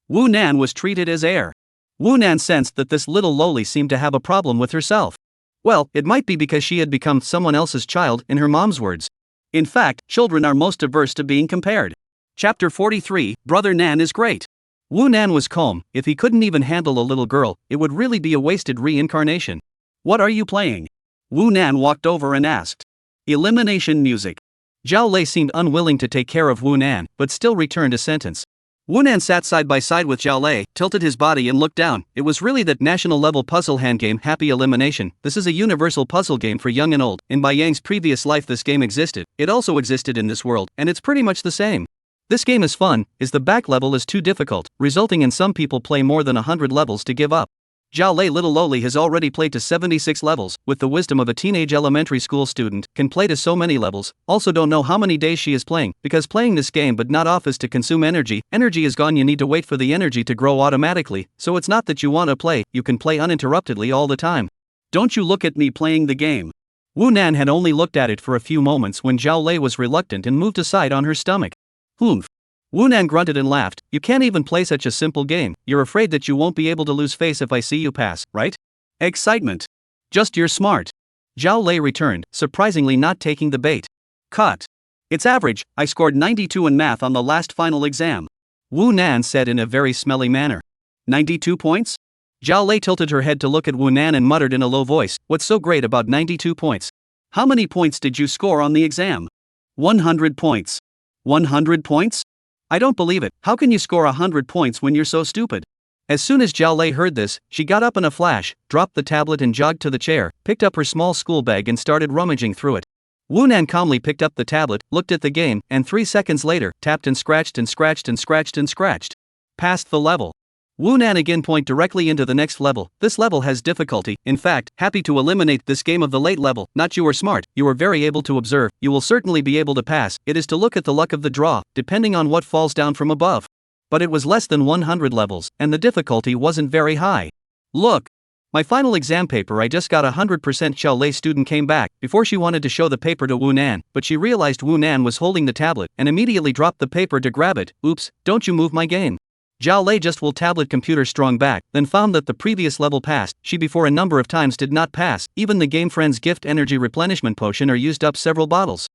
Speaker 1: Wu Nan was treated as heir. Wu Nan sensed that this little loli seemed to have a problem with herself. Well, it might be because she had become someone else's child, in her mom's words. In fact, children are most averse to being compared. Chapter 43, Brother Nan is great. Wu Nan was calm, if he couldn't even handle a little girl, it would really be a wasted reincarnation. What are you playing? Wu Nan walked over and asked. Elimination music. Zhao Lei seemed unwilling to take care of Wu Nan, but still returned a sentence. Wu Nan sat side by side with Zhao Lei, tilted his body and looked down. It was really that national-level puzzle hand game Happy Elimination. This is a universal puzzle game for young and old. In Bai Yang's previous life this game existed, it also existed in this world, and it's pretty much the same. This game is fun, the back level is too difficult, resulting in some people play more than 100 levels to give up. Zhao Lei little loli has already played to 76 levels, with the wisdom of a teenage elementary school student, can play to so many levels, also don't know how many days she is playing, because playing this game but not off is to consume energy is gone, you need to wait for the energy to grow automatically, so it's not that you want to play, you can play uninterruptedly all the time. Don't you look at me playing the game. Wu Nan had only looked at it for a few moments when Zhao Lei was reluctant and moved aside on her stomach. Humph. Wu Nan grunted and laughed, you can't even play such a simple game, you're afraid that you won't be able to lose face if I see you pass, right? Excitement. Just you're smart. Zhao Lei returned, surprisingly not taking the bait. Cut. It's average, I scored 92 in math on the last final exam. Wu Nan said in a very smelly manner. 92 points? Zhao Lei tilted her head to look at Wu Nan and muttered in a low voice, what's so great about 92 points? How many points did you score on the exam? 100 points. 100 points? I don't believe it, how can you score 100 points when you're so stupid? As soon as Zhao Lei heard this, she got up in a flash, dropped the tablet and jogged to the chair, picked up her small school bag and started rummaging through it. Wu Nan calmly picked up the tablet, looked at the game, and 3 seconds later, tapped and scratched and scratched and scratched and scratched. Passed the level. Wu Nan again point directly into the next level, this level has difficulty, in fact, happy to eliminate this game of the late level, not you are smart, you are very able to observe, you will certainly be able to pass, it is to look at the luck of the draw, depending on what falls down from above. But it was less than 100 levels, and the difficulty wasn't very high. Look! My final exam paper I just got 100%. Xiao Lei student came back, before she wanted to show the paper to Wu Nan, but she realized Wu Nan was holding the tablet, and immediately dropped the paper to grab it, oops, don't you move my game. Zhao Lei just will tablet computer strong back, then found that the previous level passed, she before a number of times did not pass, even the game friend's gift energy replenishment potion are used up several bottles.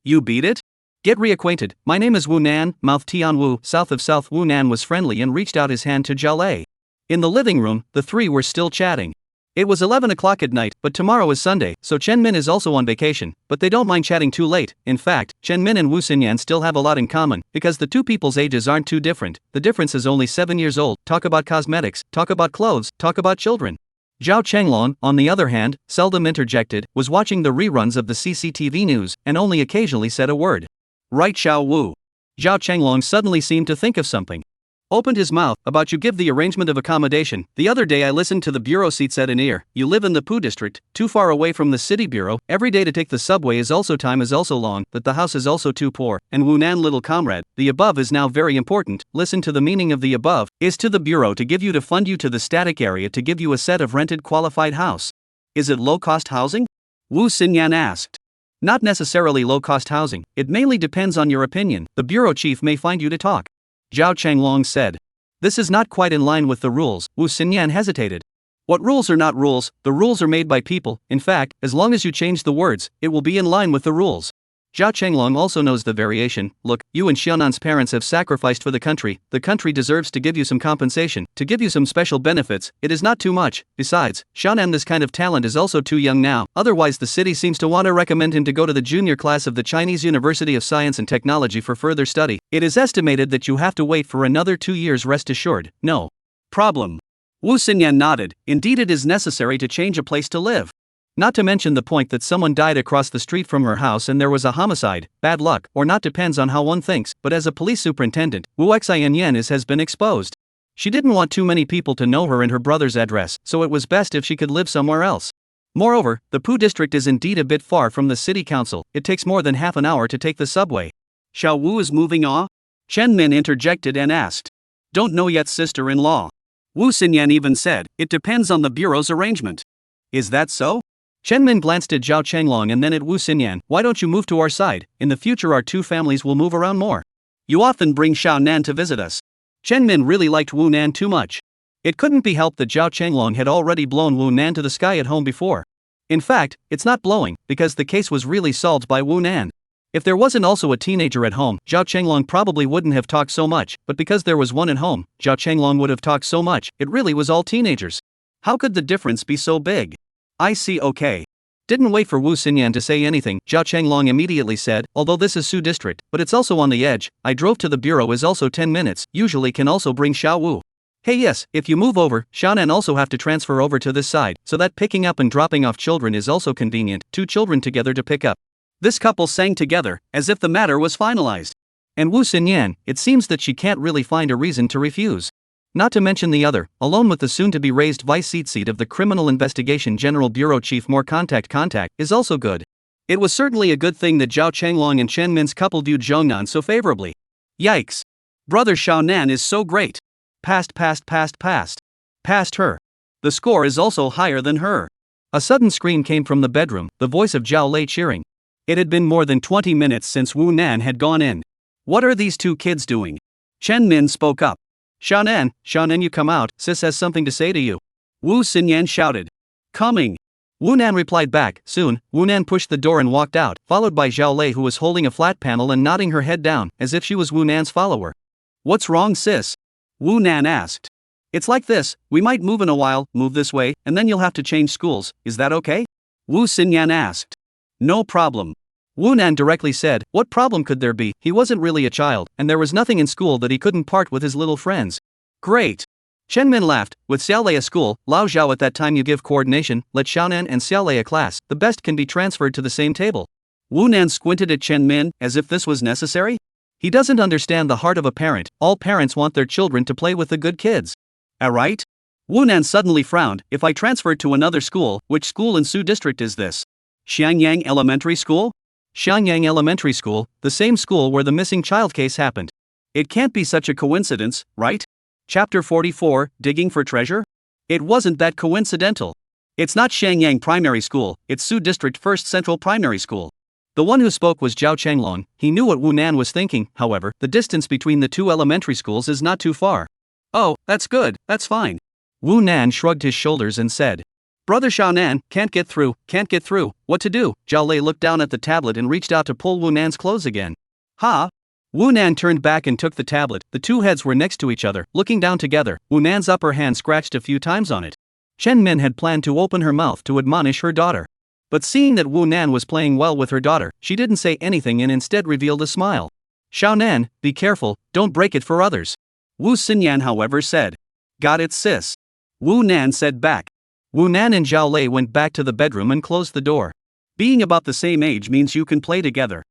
Speaker 1: You beat it? Get reacquainted, my name is Wu Nan, mouth Tian Wu, south of South. Wu Nan was friendly and reached out his hand to Zhao Lei. In the living room, the three were still chatting. It was 11 o'clock at night, but tomorrow is Sunday, so Chen Min is also on vacation, but they don't mind chatting too late. In fact, Chen Min and Wu Xinyan still have a lot in common, because the two people's ages aren't too different. The difference is only 7 years old. Talk about cosmetics, talk about clothes, talk about children. Zhao Chenglong, on the other hand, seldom interjected, was watching the reruns of the CCTV news, and only occasionally said a word. Right, Xiao Wu. Zhao Chenglong suddenly seemed to think of something. Opened his mouth. About you give the arrangement of accommodation. The other day I listened to the bureau seat said in ear. You live in the Pu district, too far away from the city bureau. Every day to take the subway is also time is also long. That the house is also too poor. And Wu Nan little comrade, the above is now very important. Listen to the meaning of the above. Is to the bureau to give you to fund you to the static area to give you a set of rented qualified house. Is it low cost housing? Wu Xinyan asked. Not necessarily low cost housing. It mainly depends on your opinion. The bureau chief may find you to talk. Zhao Chenglong said. This is not quite in line with the rules. Wu Xinyan hesitated. What rules are not rules? The rules are made by people. In fact, as long as you change the words, it will be in line with the rules. Zhao Chenglong also knows the variation. Look, you and Xianan's parents have sacrificed for the country deserves to give you some compensation, to give you some special benefits. It is not too much. Besides, Xianan this kind of talent is also too young now, otherwise the city seems to want to recommend him to go to the junior class of the Chinese University of Science and Technology for further study. It is estimated that you have to wait for another 2 years. Rest assured, no problem. Wu Xinyan nodded. Indeed it is necessary to change a place to live. Not to mention the point that someone died across the street from her house and there was a homicide. Bad luck, or not, depends on how one thinks, but as a police superintendent, Wu Xianyan has been exposed. She didn't want too many people to know her and her brother's address, so it was best if she could live somewhere else. Moreover, the Pu district is indeed a bit far from the city council. It takes more than half an hour to take the subway. Xiao Wu is moving on? Chen Min interjected and asked. Don't know yet, sister-in-law. Wu Xinyan even said, it depends on the bureau's arrangement. Is that so? Chen Min glanced at Zhao Chenglong and then at Wu Xinyan. Why don't you move to our side? In the future our two families will move around more. You often bring Xiao Nan to visit us. Chen Min really liked Wu Nan too much. It couldn't be helped that Zhao Chenglong had already blown Wu Nan to the sky at home before. In fact, it's not blowing, because the case was really solved by Wu Nan. If there wasn't also a teenager at home, Zhao Chenglong probably wouldn't have talked so much, but because there was one at home, Zhao Chenglong would have talked so much. It really was all teenagers. How could the difference be so big? I see, okay. Didn't wait for Wu Xinyan to say anything, Zhao Chenglong immediately said, although this is Su district, but it's also on the edge. I drove to the bureau is also 10 minutes, usually can also bring Xiao Wu. Hey yes, if you move over, Xianan also have to transfer over to this side, so that picking up and dropping off children is also convenient, 2 children together to pick up. This couple sang together, as if the matter was finalized. And Wu Xinyan, it seems that she can't really find a reason to refuse. Not to mention the other, alone with the soon-to-be-raised vice seat of the Criminal Investigation General Bureau Chief, more contact is also good. It was certainly a good thing that Zhao Chenglong and Chen Min's couple viewed Zhongnan so favorably. Yikes. Brother Xiao Nan is so great. Past her. The score is also higher than her. A sudden scream came from the bedroom, the voice of Zhao Lei cheering. It had been more than 20 minutes since Wu Nan had gone in. What are these two kids doing? Chen Min spoke up. Xiaonan, you come out, sis has something to say to you. Wu Xinyan shouted. Coming. Wu Nan replied back. Soon, Wu Nan pushed the door and walked out, followed by Zhao Lei, who was holding a flat panel and nodding her head down, as if she was Wu Nan's follower. What's wrong, sis? Wu Nan asked. It's like this, we might move in a while, move this way, and then you'll have to change schools, is that okay? Wu Xinyan asked. No problem. Wu Nan directly said, what problem could there be? He wasn't really a child, and there was nothing in school that he couldn't part with his little friends. Great. Chen Min laughed. With Xiaolei a school, Lao Zhao at that time you give coordination, let Xiaonan and Xiaolei a class, the best can be transferred to the same table. Wu Nan squinted at Chen Min, as if this was necessary. He doesn't understand the heart of a parent. All parents want their children to play with the good kids. Right? Wu Nan suddenly frowned. If I transferred to another school, which school in Su district is this? Xiangyang Elementary School? Xiangyang Elementary School, the same school where the missing child case happened. It can't be such a coincidence, right? Chapter 44, Digging for Treasure? It wasn't that coincidental. It's not Xiangyang Primary School, it's Su District First Central Primary School. The one who spoke was Zhao Chenglong. He knew what Wu Nan was thinking, however, the distance between the 2 elementary schools is not too far. Oh, that's good, that's fine. Wu Nan shrugged his shoulders and said. Brother Xiaonan, can't get through, what to do? Zhao Lei looked down at the tablet and reached out to pull Wu Nan's clothes again. Ha! Wu Nan turned back and took the tablet. The two heads were next to each other, looking down together. Wu Nan's upper hand scratched a few times on it. Chen Min had planned to open her mouth to admonish her daughter. But seeing that Wu Nan was playing well with her daughter, she didn't say anything and instead revealed a smile. Xiao Nan, be careful, don't break it for others. Wu Xinyan however said. Got it sis. Wu Nan said back. Wu Nan and Zhao Lei went back to the bedroom and closed the door. Being about the same age means you can play together.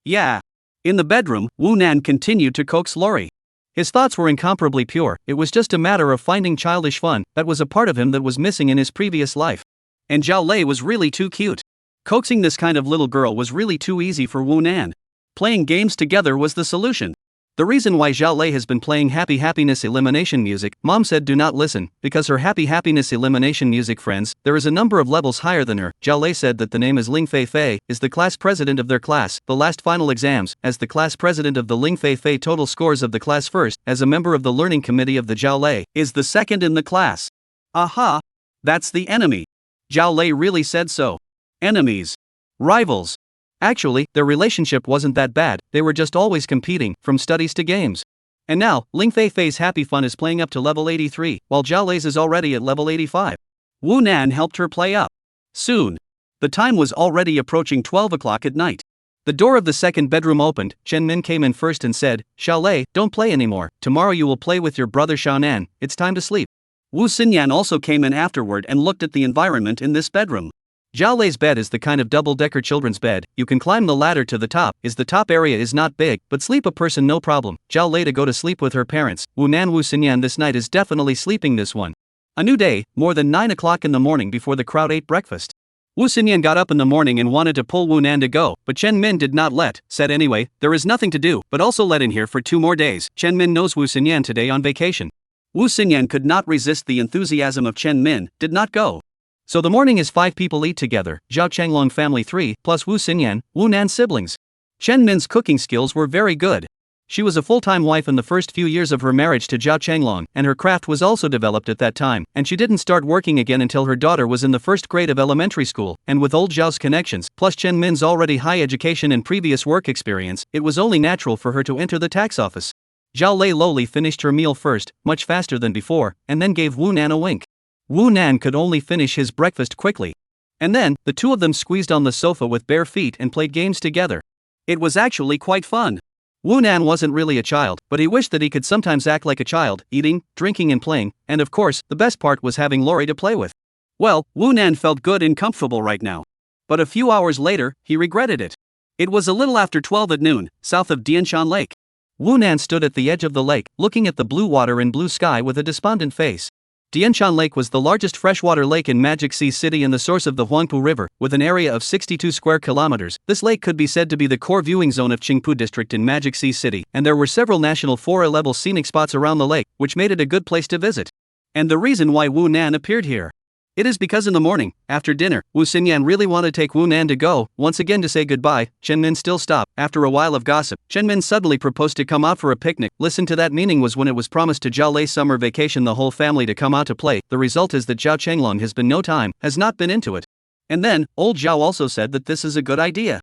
Speaker 1: Yeah. In the bedroom, Wu Nan continued to coax Lori. His thoughts were incomparably pure, it was just a matter of finding childish fun, that was a part of him that was missing in his previous life. And Zhao Lei was really too cute. Coaxing this kind of little girl was really too easy for Wu Nan. Playing games together was the solution. The reason why Zhao Lei has been playing Happy Happiness Elimination music, Mom said do not listen, because her Happy Happiness Elimination music friends, there is a number of levels higher than her. Zhao Lei said that the name is Ling Fei Fei, is the class president of their class, the last final exams, as the class president of the Ling Fei Fei total scores of the class first, as a member of the learning committee of the Zhao Lei, is the second in the class. Aha! That's the enemy. Zhao Lei really said so. Enemies. Rivals. Actually, their relationship wasn't that bad, they were just always competing, from studies to games. And now, Ling Fei Fei's Happy Fun is playing up to level 83, while Zhao Lei's is already at level 85. Wu Nan helped her play up. Soon. The time was already approaching 12 o'clock at night. The door of the second bedroom opened, Chen Min came in first and said, Xiao Lei, don't play anymore, tomorrow you will play with your brother Xiao Nan, it's time to sleep. Wu Xinyan also came in afterward and looked at the environment in this bedroom. Zhao Lei's bed is the kind of double-decker children's bed, you can climb the ladder to the top, the top area is not big, but sleep a person no problem. Zhao Lei to go to sleep with her parents, Wu Xinyan this night is definitely sleeping this one. A new day, more than 9 o'clock in the morning before the crowd ate breakfast. Wu Xinyan got up in the morning and wanted to pull Wu Nan to go, but Chen Min did not let, said anyway, there is nothing to do, but also let in here for 2 more days. Chen Min knows Wu Xinyan today on vacation. Wu Xinyan could not resist the enthusiasm of Chen Min, did not go. So the morning is 5 people eat together, Zhao Changlong family 3, plus Wu Xinyan, Wu Nan siblings. Chen Min's cooking skills were very good. She was a full-time wife in the first few years of her marriage to Zhao Changlong, and her craft was also developed at that time, and she didn't start working again until her daughter was in the first grade of elementary school, and with old Zhao's connections, plus Chen Min's already high education and previous work experience, it was only natural for her to enter the tax office. Zhao Lei lowly finished her meal first, much faster than before, and then gave Wu Nan a wink. Wu Nan could only finish his breakfast quickly. And then, the two of them squeezed on the sofa with bare feet and played games together. It was actually quite fun. Wu Nan wasn't really a child, but he wished that he could sometimes act like a child, eating, drinking and playing, and of course, the best part was having Lori to play with. Well, Wu Nan felt good and comfortable right now. But a few hours later, he regretted it. It was a little after 12 at noon, south of Dianshan Lake. Wu Nan stood at the edge of the lake, looking at the blue water and blue sky with a despondent face. Dianshan Lake was the largest freshwater lake in Magic Sea City and the source of the Huangpu River, with an area of 62 square kilometers. This lake could be said to be the core viewing zone of Qingpu District in Magic Sea City, and there were several national 4A-level scenic spots around the lake, which made it a good place to visit. And the reason why Wu Nan appeared here. It is because in the morning, after dinner, Wu Xinyan really wanted to take Wu Nan to go, once again to say goodbye. Chen Min still stopped. After a while of gossip, Chen Min suddenly proposed to come out for a picnic. Listen to that, meaning was when it was promised to Zhao Lei's summer vacation the whole family to come out to play. The result is that Zhao Changlong has not been into it. And then, old Zhao also said that this is a good idea.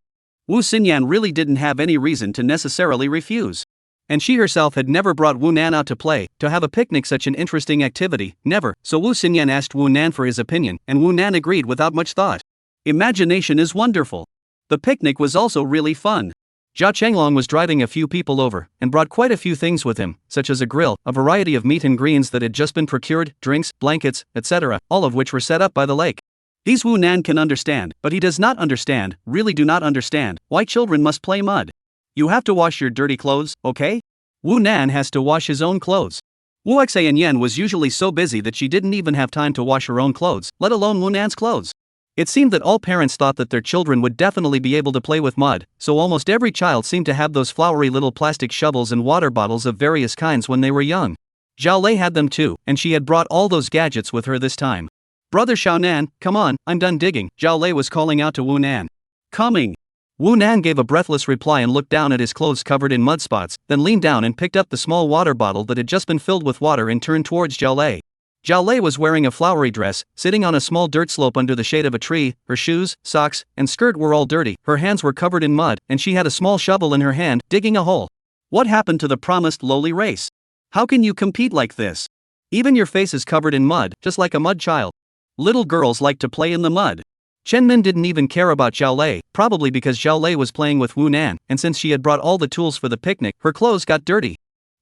Speaker 1: Wu Xinyan really didn't have any reason to necessarily refuse. And she herself had never brought Wu Nan out to play, to have a picnic, such an interesting activity, never, so Wu Xinyan asked Wu Nan for his opinion, and Wu Nan agreed without much thought. Imagination is wonderful. The picnic was also really fun. Zhao Changlong was driving a few people over, and brought quite a few things with him, such as a grill, a variety of meat and greens that had just been procured, drinks, blankets, etc., all of which were set up by the lake. These Wu Nan can understand, but he does not understand, really do not understand, why children must play mud. You have to wash your dirty clothes, okay? Wu Nan has to wash his own clothes. Wu Xinyan was usually so busy that she didn't even have time to wash her own clothes, let alone Wu Nan's clothes. It seemed that all parents thought that their children would definitely be able to play with mud, so almost every child seemed to have those flowery little plastic shovels and water bottles of various kinds when they were young. Zhao Lei had them too, and she had brought all those gadgets with her this time. Brother Xiao Nan, come on, I'm done digging, Zhao Lei was calling out to Wu Nan. Coming. Wu Nan gave a breathless reply and looked down at his clothes covered in mud spots, then leaned down and picked up the small water bottle that had just been filled with water and turned towards Zhao Lei. Zhao Lei was wearing a flowery dress, sitting on a small dirt slope under the shade of a tree. Her shoes, socks, and skirt were all dirty, her hands were covered in mud, and she had a small shovel in her hand, digging a hole. What happened to the promised lowly race? How can you compete like this? Even your face is covered in mud, just like a mud child. Little girls like to play in the mud. Chen didn't even care about Zhao Lei, probably because Zhao Lei was playing with Wu Nan, and since she had brought all the tools for the picnic, her clothes got dirty.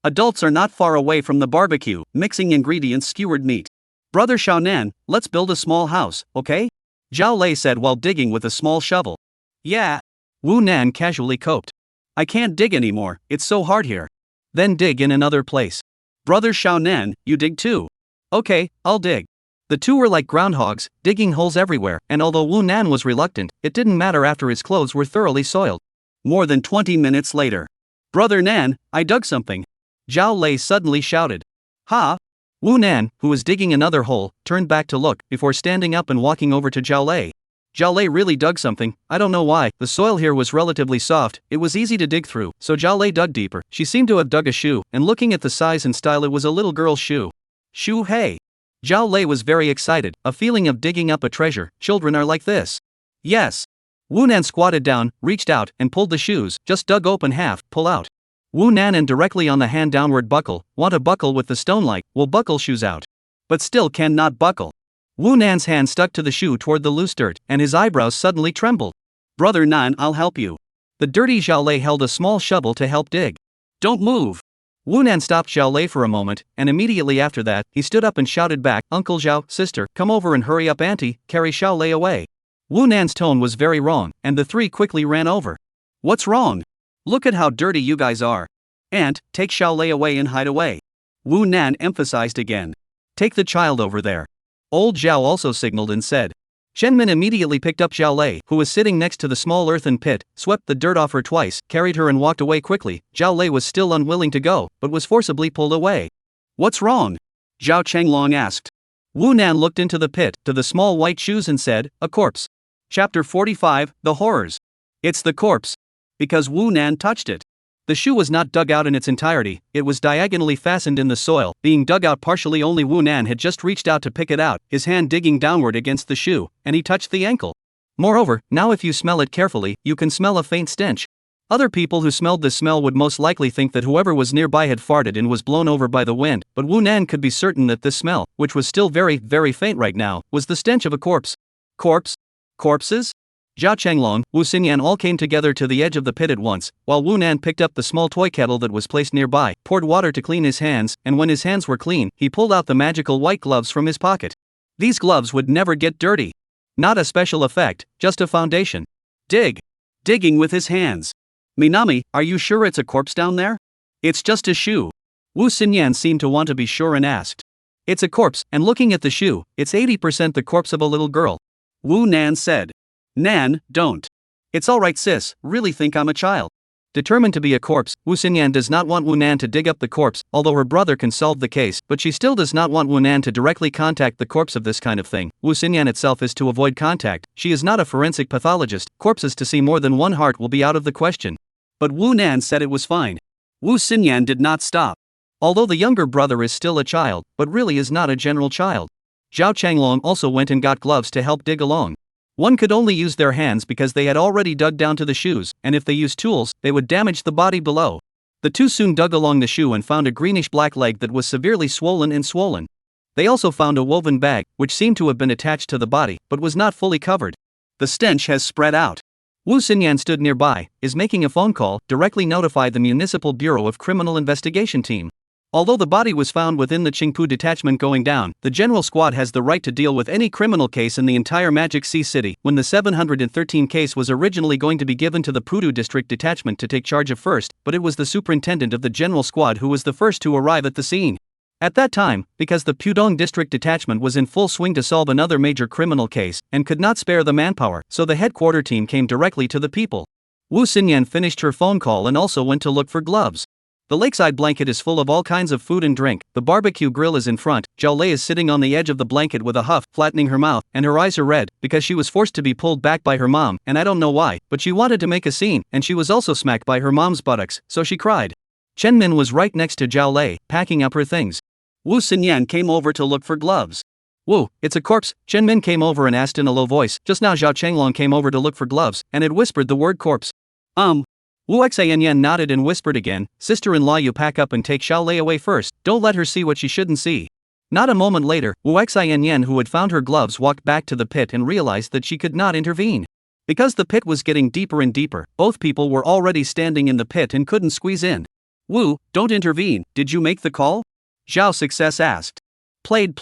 Speaker 1: Adults are not far away from the barbecue, mixing ingredients skewered meat. Brother Xiaonan, let's build a small house, okay? Zhao Lei said while digging with a small shovel. Yeah. Wu Nan casually coped. I can't dig anymore, it's so hard here. Then dig in another place. Brother Xiaonan, you dig too. Okay, I'll dig. The two were like groundhogs, digging holes everywhere, and although Wu Nan was reluctant, it didn't matter after his clothes were thoroughly soiled. More than 20 minutes later. Brother Nan, I dug something. Zhao Lei suddenly shouted. Ha! Wu Nan, who was digging another hole, turned back to look, before standing up and walking over to Zhao Lei. Zhao Lei really dug something, I don't know why. The soil here was relatively soft, it was easy to dig through, so Zhao Lei dug deeper. She seemed to have dug a shoe, and looking at the size and style it was a little girl's shoe. Shoe hey! Zhao Lei was very excited, a feeling of digging up a treasure. Children are like this. Yes. Wu Nan squatted down, reached out, and pulled the shoes, just dug open half, pull out. Wu Nan and directly on the hand downward buckle, want to buckle with the stone-like, will buckle shoes out. But still cannot buckle. Wu Nan's hand stuck to the shoe toward the loose dirt, and his eyebrows suddenly trembled. Brother Nan, I'll help you. The dirty Zhao Lei held a small shovel to help dig. Don't move. Wu Nan stopped Zhao Lei for a moment, and immediately after that, he stood up and shouted back, Uncle Zhao, sister, come over and hurry up auntie, carry Zhao Lei away. Wu Nan's tone was very wrong, and the three quickly ran over. What's wrong? Look at how dirty you guys are. Aunt, take Zhao Lei away and hide away. Wu Nan emphasized again. Take the child over there. Old Zhao also signaled and said. Shenmin immediately picked up Zhao Lei, who was sitting next to the small earthen pit, swept the dirt off her twice, carried her and walked away quickly. Zhao Lei was still unwilling to go, but was forcibly pulled away. What's wrong? Zhao Chenglong asked. Wu Nan looked into the pit, to the small white shoes and said, a corpse. Chapter 45, The Horrors. It's the corpse. Because Wu Nan touched it. The shoe was not dug out in its entirety, it was diagonally fastened in the soil, being dug out partially. Only Wu Nan had just reached out to pick it out, his hand digging downward against the shoe, and he touched the ankle. Moreover, now if you smell it carefully, you can smell a faint stench. Other people who smelled this smell would most likely think that whoever was nearby had farted and was blown over by the wind, but Wu Nan could be certain that this smell, which was still very, very faint right now, was the stench of a corpse. Corpse? Corpses? Zhao Chenglong, Wu Xinyan all came together to the edge of the pit at once, while Wu Nan picked up the small toy kettle that was placed nearby, poured water to clean his hands, and when his hands were clean, he pulled out the magical white gloves from his pocket. These gloves would never get dirty. Not a special effect, just a foundation. Dig. Digging with his hands. Minami, are you sure it's a corpse down there? It's just a shoe. Wu Xinyan seemed to want to be sure and asked. It's a corpse, and looking at the shoe, it's 80% the corpse of a little girl. Wu Nan said. Nan, don't. It's alright sis, really think I'm a child. Determined to be a corpse, Wu Xinyan does not want Wu Nan to dig up the corpse, although her brother can solve the case, but she still does not want Wu Nan to directly contact the corpse of this kind of thing. Wu Xinyan itself is to avoid contact, she is not a forensic pathologist, corpses to see more than one heart will be out of the question. But Wu Nan said it was fine. Wu Xinyan did not stop. Although the younger brother is still a child, but really is not a general child. Zhao Chenglong also went and got gloves to help dig along. One could only use their hands because they had already dug down to the shoes, and if they used tools, they would damage the body below. The two soon dug along the shoe and found a greenish-black leg that was severely swollen. They also found a woven bag, which seemed to have been attached to the body, but was not fully covered. The stench has spread out. Wu Xinyan stood nearby, is making a phone call, directly notified the Municipal Bureau of Criminal Investigation team. Although the body was found within the Qingpu detachment going down, the General Squad has the right to deal with any criminal case in the entire Magic Sea City. When the 713 case was originally going to be given to the Pudu District Detachment to take charge of first, but it was the superintendent of the General Squad who was the first to arrive at the scene. At that time, because the Pudong District Detachment was in full swing to solve another major criminal case, and could not spare the manpower, so the headquarter team came directly to the people. Wu Xinyan finished her phone call and also went to look for gloves. The lakeside blanket is full of all kinds of food and drink, the barbecue grill is in front, Zhao Lei is sitting on the edge of the blanket with a huff, flattening her mouth, and her eyes are red, because she was forced to be pulled back by her mom, and I don't know why, but she wanted to make a scene, and she was also smacked by her mom's buttocks, so she cried. Chenmin was right next to Zhao Lei, packing up her things. Wu Xinyan came over to look for gloves. Wu, it's a corpse. Chen Min came over and asked in a low voice. Just now Zhao Changlong came over to look for gloves, and had whispered the word corpse. Wu Xianyan nodded and whispered again, sister-in-law, you pack up and take Xiao Lei away first, don't let her see what she shouldn't see. Not a moment later, Wu Xianyan, who had found her gloves, walked back to the pit and realized that she could not intervene. Because the pit was getting deeper and deeper, both people were already standing in the pit and couldn't squeeze in. Wu, don't intervene, did you make the call? Zhao Success asked. Played.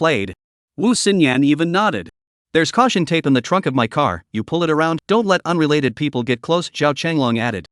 Speaker 1: Wu Xinyan even nodded. There's caution tape in the trunk of my car, you pull it around, don't let unrelated people get close, Zhao Changlong added.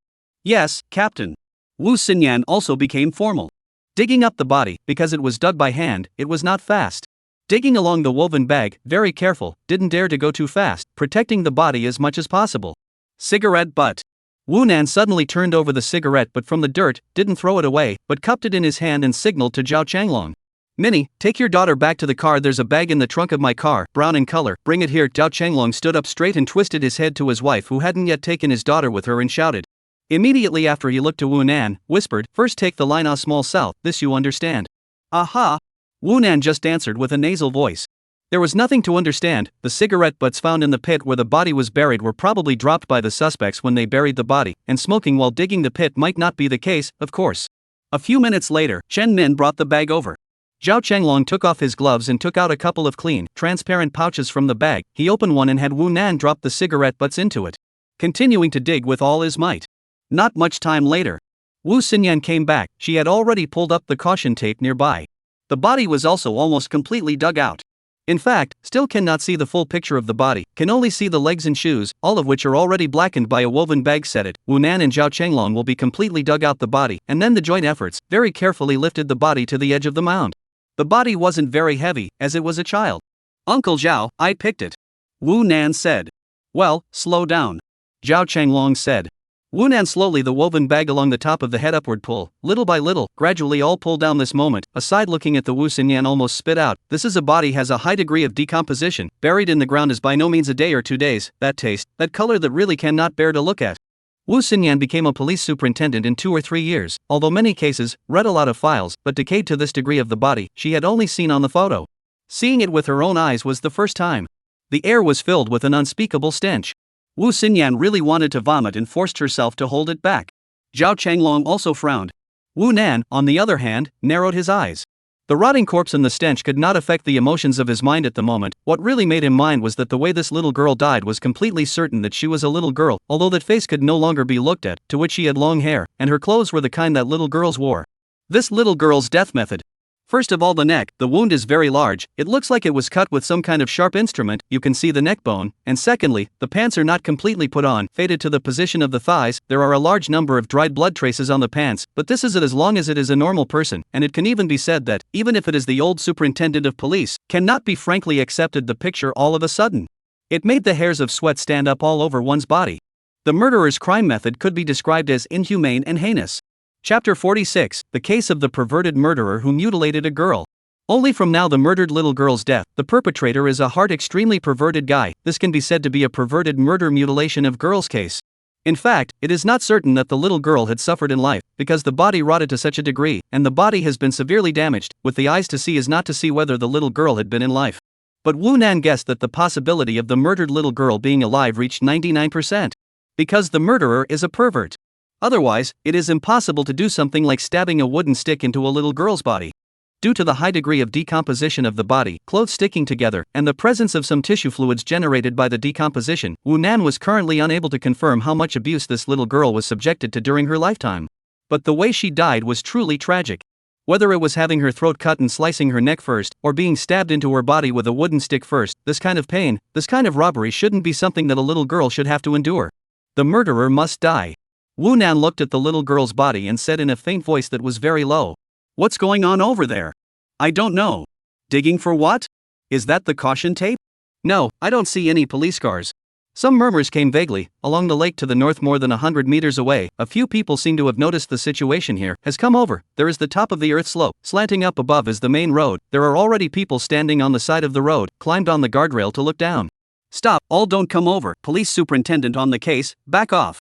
Speaker 1: Yes, Captain. Wu Xinyan also became formal. Digging up the body, because it was dug by hand, it was not fast. Digging along the woven bag, very careful, didn't dare to go too fast, protecting the body as much as possible. Cigarette butt. Wu Nan suddenly turned over the cigarette butt from the dirt, didn't throw it away, but cupped it in his hand and signaled to Zhao Changlong. Minnie, take your daughter back to the car, there's a bag in the trunk of my car, brown in color, bring it here. Zhao Changlong stood up straight and twisted his head to his wife, who hadn't yet taken his daughter with her, and shouted. Immediately after he looked to Wu Nan, whispered, first take the line a small south, this you understand. Aha! Wu Nan just answered with a nasal voice. There was nothing to understand. The cigarette butts found in the pit where the body was buried were probably dropped by the suspects when they buried the body, and smoking while digging the pit might not be the case, of course. A few minutes later, Chen Min brought the bag over. Zhao Changlong took off his gloves and took out a couple of clean, transparent pouches from the bag. He opened one and had Wu Nan drop the cigarette butts into it, continuing to dig with all his might. Not much time later, Wu Xinyan came back. She had already pulled up the caution tape nearby. The body was also almost completely dug out. In fact, still cannot see the full picture of the body, can only see the legs and shoes, all of which are already blackened by a woven bag. Said it, Wu Nan and Zhao Changlong will be completely dug out the body, and then the joint efforts very carefully lifted the body to the edge of the mound. The body wasn't very heavy, as it was a child. Uncle Zhao, I picked it. Wu Nan said. Well, slow down. Zhao Changlong said. Wu Nan slowly the woven bag along the top of the head upward pull, little by little, gradually all pull down this moment, aside looking at the Wu Xinyan almost spit out, this is a body has a high degree of decomposition, buried in the ground is by no means a day or 2 days, that taste, that color that really cannot bear to look at. Wu Xinyan became a police superintendent in 2 or 3 years, although many cases, read a lot of files, but decayed to this degree of the body, she had only seen on the photo. Seeing it with her own eyes was the first time. The air was filled with an unspeakable stench. Wu Xinyan really wanted to vomit and forced herself to hold it back. Zhao Changlong also frowned. Wu Nan, on the other hand, narrowed his eyes. The rotting corpse and the stench could not affect the emotions of his mind at the moment. What really made him mind was that the way this little girl died was completely certain that she was a little girl, although that face could no longer be looked at, to which she had long hair, and her clothes were the kind that little girls wore. This little girl's death method. First of all, the neck, the wound is very large, it looks like it was cut with some kind of sharp instrument, you can see the neck bone, and secondly, the pants are not completely put on, faded to the position of the thighs, there are a large number of dried blood traces on the pants, but this is it as long as it is a normal person, and it can even be said that, even if it is the old superintendent of police, cannot be frankly accepted the picture all of a sudden. It made the hairs of sweat stand up all over one's body. The murderer's crime method could be described as inhumane and heinous. Chapter 46, The Case of the Perverted Murderer Who Mutilated a Girl. Only from now the murdered little girl's death, the perpetrator is a hard extremely perverted guy, this can be said to be a perverted murder mutilation of girl's case. In fact, it is not certain that the little girl had suffered in life, because the body rotted to such a degree, and the body has been severely damaged, with the eyes to see is not to see whether the little girl had been in life. But Wu Nan guessed that the possibility of the murdered little girl being alive reached 99%. Because the murderer is a pervert. Otherwise, it is impossible to do something like stabbing a wooden stick into a little girl's body. Due to the high degree of decomposition of the body, clothes sticking together, and the presence of some tissue fluids generated by the decomposition, Wu Nan was currently unable to confirm how much abuse this little girl was subjected to during her lifetime. But the way she died was truly tragic. Whether it was having her throat cut and slicing her neck first, or being stabbed into her body with a wooden stick first, this kind of pain, this kind of robbery shouldn't be something that a little girl should have to endure. The murderer must die. Wu Nan looked at the little girl's body and said in a faint voice that was very low. What's going on over there? I don't know. Digging for what? Is that the caution tape? No, I don't see any police cars. Some murmurs came vaguely. Along the lake to the north more than 100 meters away, a few people seem to have noticed the situation here has come over. There is the top of the earth slope, slanting up above is the main road. There are already people standing on the side of the road, climbed on the guardrail to look down. Stop, all don't come over. Police superintendent on the case, back off.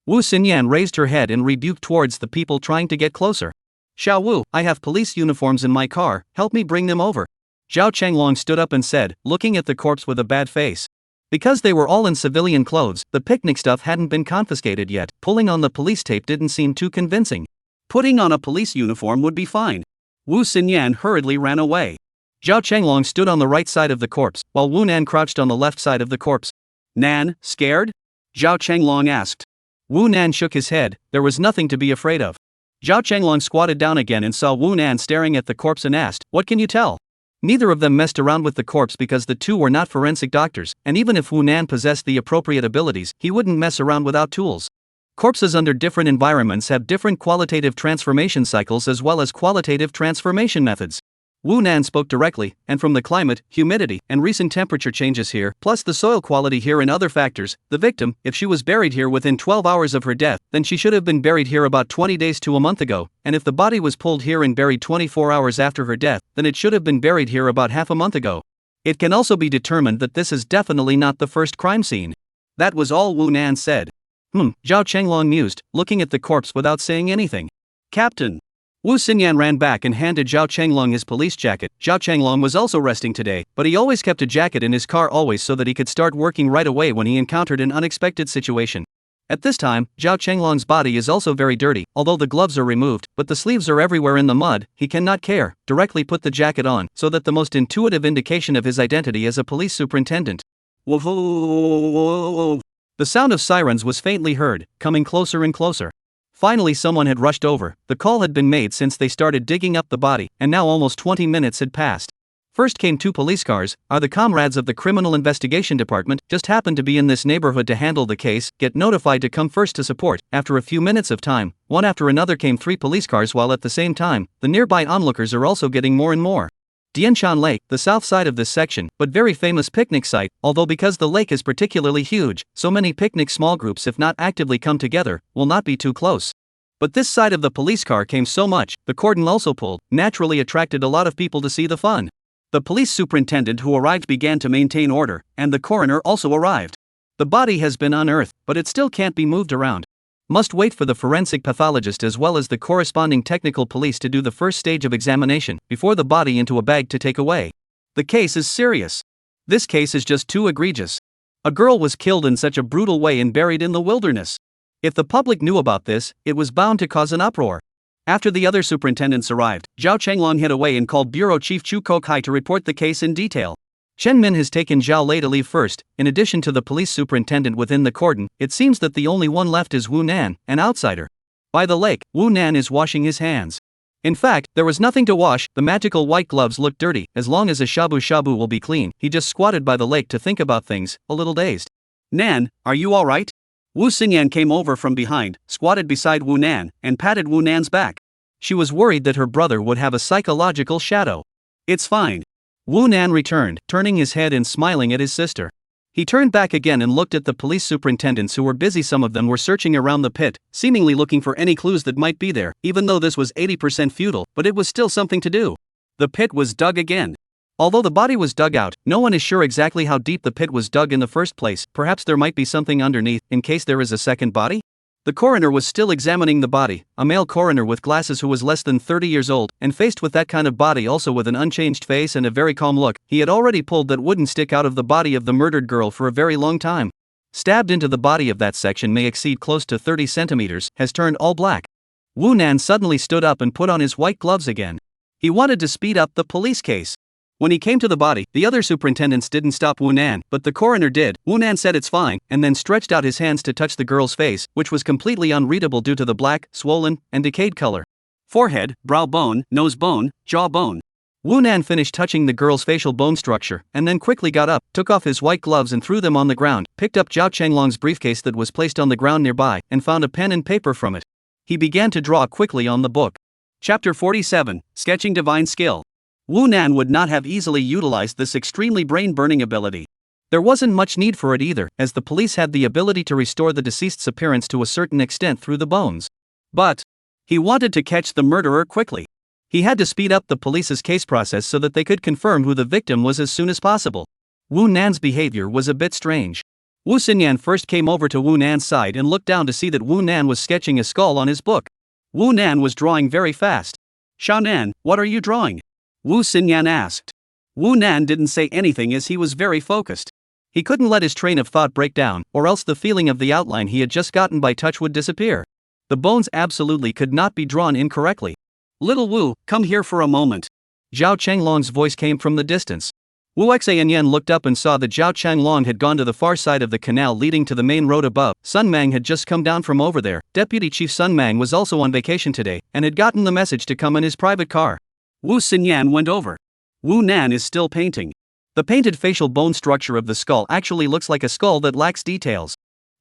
Speaker 1: Wu Xinyan raised her head and rebuked towards the people trying to get closer. Xiao Wu, I have police uniforms in my car, help me bring them over. Zhao Changlong stood up and said, looking at the corpse with a bad face. Because they were all in civilian clothes, the picnic stuff hadn't been confiscated yet. Pulling on the police tape didn't seem too convincing. Putting on a police uniform would be fine. Wu Xinyan hurriedly ran away. Zhao Changlong stood on the right side of the corpse, while Wu Nan crouched on the left side of the corpse. Nan, scared? Zhao Changlong asked. Wu Nan shook his head, there was nothing to be afraid of. Zhao Changlong squatted down again and saw Wu Nan staring at the corpse and asked, what can you tell? Neither of them messed around with the corpse because the two were not forensic doctors, and even if Wu Nan possessed the appropriate abilities, he wouldn't mess around without tools. Corpses under different environments have different qualitative transformation cycles as well as qualitative transformation methods. Wu Nan spoke directly, and from the climate, humidity, and recent temperature changes here, plus the soil quality here and other factors, the victim, if she was buried here within 12 hours of her death, then she should have been buried here about 20 days to a month ago, and if the body was pulled here and buried 24 hours after her death, then it should have been buried here about half a month ago. It can also be determined that this is definitely not the first crime scene. That was all Wu Nan said. Zhao Changlong mused, looking at the corpse without saying anything. Captain. Wu Xinyan ran back and handed Zhao Changlong his police jacket. Zhao Changlong was also resting today, but he always kept a jacket in his car always so that he could start working right away when he encountered an unexpected situation. At this time, Zhao Changlong's body is also very dirty, although the gloves are removed, but the sleeves are everywhere in the mud. He cannot care, directly put the jacket on, so that the most intuitive indication of his identity as a police superintendent. The sound of sirens was faintly heard, coming closer and closer. Finally someone had rushed over. The call had been made since they started digging up the body, and now almost 20 minutes had passed. First came 2 police cars. Are the comrades of the Criminal Investigation Department, just happened to be in this neighborhood to handle the case, get notified to come first to support. After a few minutes of time, one after another came 3 police cars while at the same time, the nearby onlookers are also getting more and more. Dianshan Lake, the south side of this section, but very famous picnic site, although because the lake is particularly huge, so many picnic small groups if not actively come together, will not be too close. But this side of the police car came so much, the cordon also pulled, naturally attracted a lot of people to see the fun. The police superintendent who arrived began to maintain order, and the coroner also arrived. The body has been unearthed, but it still can't be moved around. Must wait for the forensic pathologist as well as the corresponding technical police to do the first stage of examination, before the body into a bag to take away. The case is serious. This case is just too egregious. A girl was killed in such a brutal way and buried in the wilderness. If the public knew about this, it was bound to cause an uproar. After the other superintendents arrived, Zhao Changlong hid away and called Bureau Chief Chu Kokai to report the case in detail. Chen Min has taken Zhao Lei to leave first. In addition to the police superintendent within the cordon, it seems that the only one left is Wu Nan, an outsider. By the lake, Wu Nan is washing his hands. In fact, there was nothing to wash. The magical white gloves looked dirty. As long as a shabu-shabu will be clean, he just squatted by the lake to think about things, a little dazed. Nan, are you alright? Wu Xinyan came over from behind, squatted beside Wu Nan, and patted Wu Nan's back. She was worried that her brother would have a psychological shadow. It's fine. Wu Nan returned, turning his head and smiling at his sister. He turned back again and looked at the police superintendents who were busy. Some of them were searching around the pit, seemingly looking for any clues that might be there, even though this was 80% futile, but it was still something to do. The pit was dug again. Although the body was dug out, no one is sure exactly how deep the pit was dug in the first place. Perhaps there might be something underneath, in case there is a second body? The coroner was still examining the body, a male coroner with glasses who was less than 30 years old, and faced with that kind of body also with an unchanged face and a very calm look. He had already pulled that wooden stick out of the body of the murdered girl for a very long time. Stabbed into the body of that section may exceed close to 30 centimeters, has turned all black. Wu Nan suddenly stood up and put on his white gloves again. He wanted to speed up the police case. When he came to the body, the other superintendents didn't stop Wu Nan, but the coroner did. Wu Nan said it's fine, and then stretched out his hands to touch the girl's face, which was completely unreadable due to the black, swollen, and decayed color. Forehead, brow bone, nose bone, jaw bone. Wu Nan finished touching the girl's facial bone structure, and then quickly got up, took off his white gloves and threw them on the ground, picked up Zhao Changlong's briefcase that was placed on the ground nearby, and found a pen and paper from it. He began to draw quickly on the book. Chapter 47, Sketching Divine Skill. Wu Nan would not have easily utilized this extremely brain-burning ability. There wasn't much need for it either, as the police had the ability to restore the deceased's appearance to a certain extent through the bones. But he wanted to catch the murderer quickly. He had to speed up the police's case process so that they could confirm who the victim was as soon as possible. Wu Nan's behavior was a bit strange. Wu Xinyan first came over to Wu Nan's side and looked down to see that Wu Nan was sketching a skull on his book. Wu Nan was drawing very fast. Xiao Nan, what are you drawing? Wu Xinyan asked. Wu Nan didn't say anything as he was very focused. He couldn't let his train of thought break down, or else the feeling of the outline he had just gotten by touch would disappear. The bones absolutely could not be drawn incorrectly. Little Wu, come here for a moment. Zhao Chenglong's voice came from the distance. Wu Xianyan looked up and saw that Zhao Chenglong had gone to the far side of the canal leading to the main road above. Sun Mang had just come down from over there. Deputy Chief Sun Mang was also on vacation today, and had gotten the message to come in his private car. Wu Xinyan went over. Wu Nan is still painting. The painted facial bone structure of the skull actually looks like a skull that lacks details.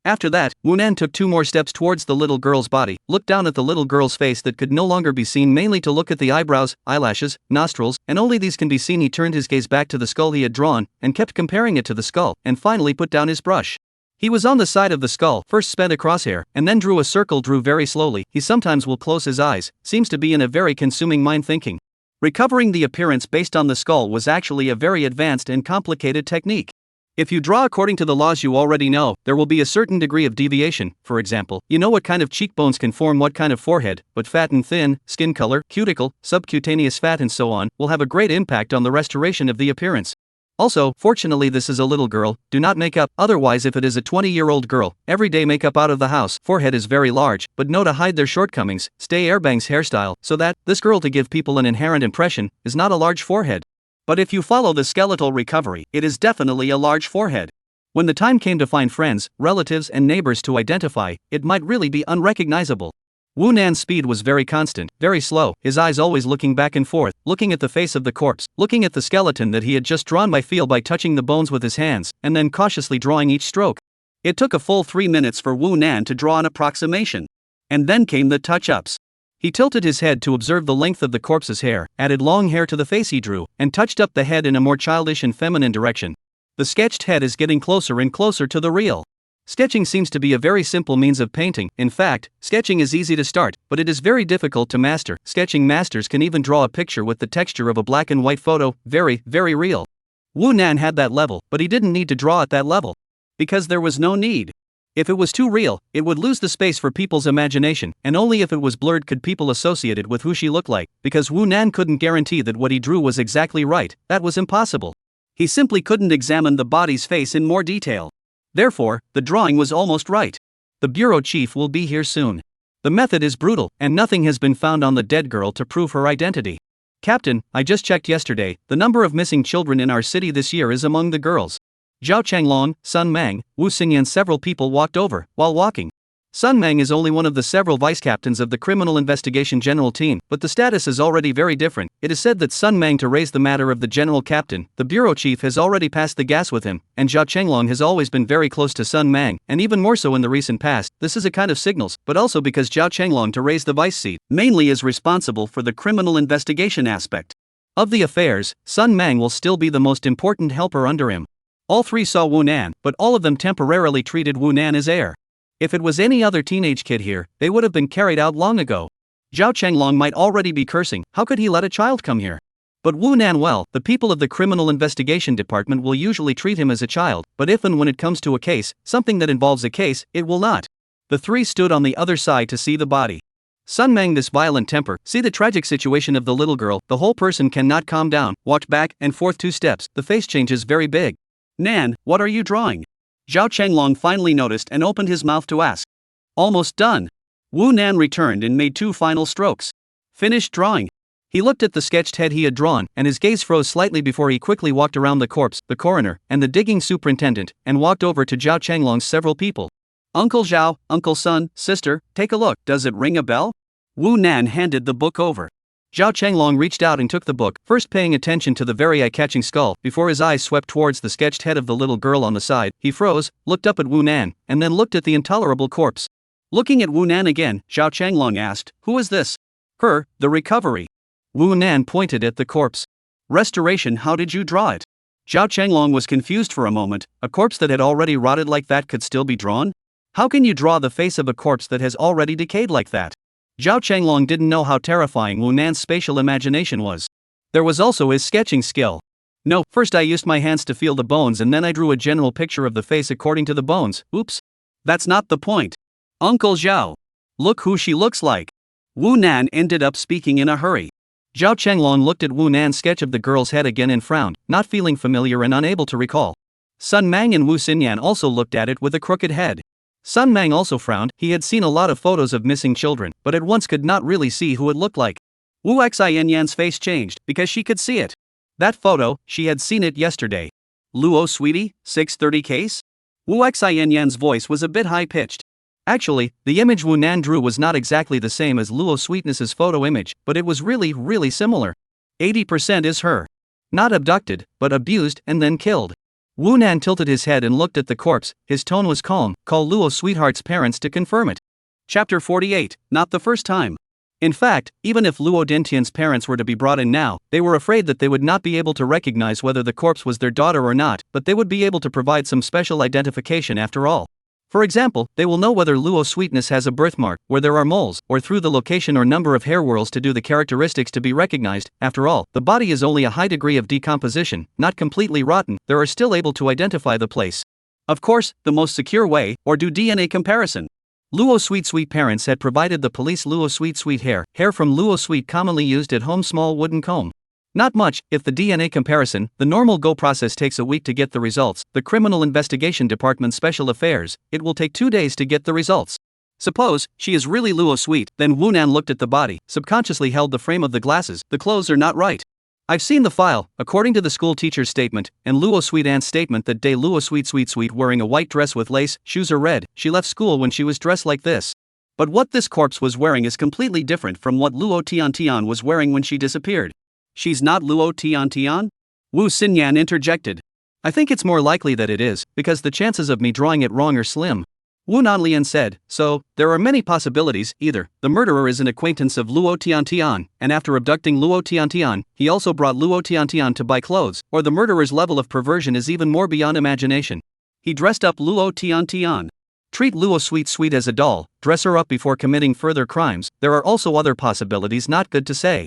Speaker 1: After that, Wu Nan took 2 more steps towards the little girl's body, looked down at the little girl's face that could no longer be seen, mainly to look at the eyebrows, eyelashes, nostrils, and only these can be seen. He turned his gaze back to the skull he had drawn, and kept comparing it to the skull, and finally put down his brush. He was on the side of the skull, first spent a crosshair, and then drew a circle. Drew very slowly. He sometimes will close his eyes, seems to be in a very consuming mind thinking. Recovering the appearance based on the skull was actually a very advanced and complicated technique. If you draw according to the laws you already know, there will be a certain degree of deviation. For example, you know what kind of cheekbones can form what kind of forehead, but fat and thin, skin color, cuticle, subcutaneous fat and so on, will have a great impact on the restoration of the appearance. Also, fortunately this is a little girl, do not make up, otherwise if it is a 20-year-old girl, everyday makeup out of the house, forehead is very large, but know to hide their shortcomings, stay airbangs hairstyle, so that, this girl to give people an inherent impression, is not a large forehead. But if you follow the skeletal recovery, it is definitely a large forehead. When the time came to find friends, relatives and neighbors to identify, it might really be unrecognizable. Wu Nan's speed was very constant, very slow, his eyes always looking back and forth, looking at the face of the corpse, looking at the skeleton that he had just drawn by feel by touching the bones with his hands, and then cautiously drawing each stroke. It took a full 3 minutes for Wu Nan to draw an approximation. And then came the touch-ups. He tilted his head to observe the length of the corpse's hair, added long hair to the face he drew, and touched up the head in a more childish and feminine direction. The sketched head is getting closer and closer to the real. Sketching seems to be a very simple means of painting. In fact, sketching is easy to start, but it is very difficult to master. Sketching masters can even draw a picture with the texture of a black and white photo, very, very real. Wu Nan had that level, but he didn't need to draw at that level. Because there was no need. If it was too real, it would lose the space for people's imagination, and only if it was blurred could people associate it with who she looked like. Because Wu Nan couldn't guarantee that what he drew was exactly right, that was impossible. He simply couldn't examine the body's face in more detail. Therefore, the drawing was almost right. The bureau chief will be here soon. The method is brutal, and nothing has been found on the dead girl to prove her identity. Captain, I just checked yesterday, the number of missing children in our city this year is among the girls. Zhao Chenglong, Sun Mang, Wu Xingyan, several people walked over, while walking. Sun Mang is only one of the several vice-captains of the Criminal Investigation General Team, but the status is already very different. It is said that Sun Mang to raise the matter of the general captain, the bureau chief has already passed the gas with him, and Zhao Chenglong has always been very close to Sun Mang, and even more so in the recent past. This is a kind of signals, but also because Zhao Chenglong to raise the vice seat, mainly is responsible for the criminal investigation aspect of the affairs. Sun Mang will still be the most important helper under him. All 3 saw Wu Nan, but all of them temporarily treated Wu Nan as heir. If it was any other teenage kid here, they would have been carried out long ago. Zhao Chenglong might already be cursing, how could he let a child come here? But Wu Nan, well, the people of the Criminal Investigation Department will usually treat him as a child, but if and when it comes to a case, something that involves a case, it will not. The 3 stood on the other side to see the body. Sun Mang, this violent temper, see the tragic situation of the little girl, the whole person cannot calm down, walked back and forth 2 steps, the face changes very big. Nan, what are you drawing? Zhao Chenglong finally noticed and opened his mouth to ask. Almost done. Wu Nan returned and made 2 final strokes. Finished drawing. He looked at the sketched head he had drawn, and his gaze froze slightly before he quickly walked around the corpse, the coroner, and the digging superintendent, and walked over to Zhao Chenglong's several people. Uncle Zhao, Uncle Sun, sister, take a look, does it ring a bell? Wu Nan handed the book over. Zhao Chenglong reached out and took the book, first paying attention to the very eye-catching skull, before his eyes swept towards the sketched head of the little girl on the side. He froze, looked up at Wu Nan, and then looked at the intolerable corpse. Looking at Wu Nan again, Zhao Chenglong asked, who is this? Her, the recovery. Wu Nan pointed at the corpse. Restoration, how did you draw it? Zhao Chenglong was confused for a moment. A corpse that had already rotted like that could still be drawn? How can you draw the face of a corpse that has already decayed like that? Zhao Chenglong didn't know how terrifying Wu Nan's spatial imagination was. There was also his sketching skill. No, first I used my hands to feel the bones and then I drew a general picture of the face according to the bones. Oops. That's not the point. Uncle Zhao. Look who she looks like. Wu Nan ended up speaking in a hurry. Zhao Chenglong looked at Wu Nan's sketch of the girl's head again and frowned, not feeling familiar and unable to recall. Sun Mang and Wu Xinyan also looked at it with a crooked head. Sun Mang also frowned. He had seen a lot of photos of missing children, but at once could not really see who it looked like. Wu Xianyan's face changed, because she could see it. That photo, she had seen it yesterday. Luo sweetie, 630 case? Wu Xianyan's voice was a bit high-pitched. Actually, the image Wu Nan drew was not exactly the same as Luo Sweetness's photo image, but it was really similar. 80% is her. Not abducted, but abused and then killed. Wu Nan tilted his head and looked at the corpse. His tone was calm. Call Luo Sweetheart's parents to confirm it. Chapter 48, not the first time. In fact, even if Luo Dentian's parents were to be brought in now, they were afraid that they would not be able to recognize whether the corpse was their daughter or not, but they would be able to provide some special identification after all. For example, they will know whether Luo Sweetness has a birthmark, where there are moles, or through the location or number of hair whorls to do the characteristics to be recognized. After all, the body is only a high degree of decomposition, not completely rotten, they are still able to identify the place. Of course, the most secure way, or do DNA comparison. Luo Sweet parents had provided the police Luo Sweet hair from Luo Sweet commonly used at home small wooden comb. Not much. If the DNA comparison, the normal go process takes a week to get the results, the Criminal Investigation Department Special Affairs, it will take 2 days to get the results. Suppose she is really Luo Sweet, then Wu Nan looked at the body, subconsciously held the frame of the glasses. The clothes are not right. I've seen the file, according to the school teacher's statement, and Luo Sweet Aunt's statement that day Luo Sweet wearing a white dress with lace, shoes are red, she left school when she was dressed like this. But what this corpse was wearing is completely different from what Luo Tian was wearing when she disappeared. She's not Luo Tian? Wu Xinyan interjected. I think it's more likely that it is, because the chances of me drawing it wrong are slim. Wu Nanlian said, so, there are many possibilities. Either the murderer is an acquaintance of Luo Tian, and after abducting Luo Tian, he also brought Luo Tian to buy clothes, or the murderer's level of perversion is even more beyond imagination. He dressed up Luo Tian. Treat Luo Sweet as a doll, dress her up before committing further crimes. There are also other possibilities not good to say.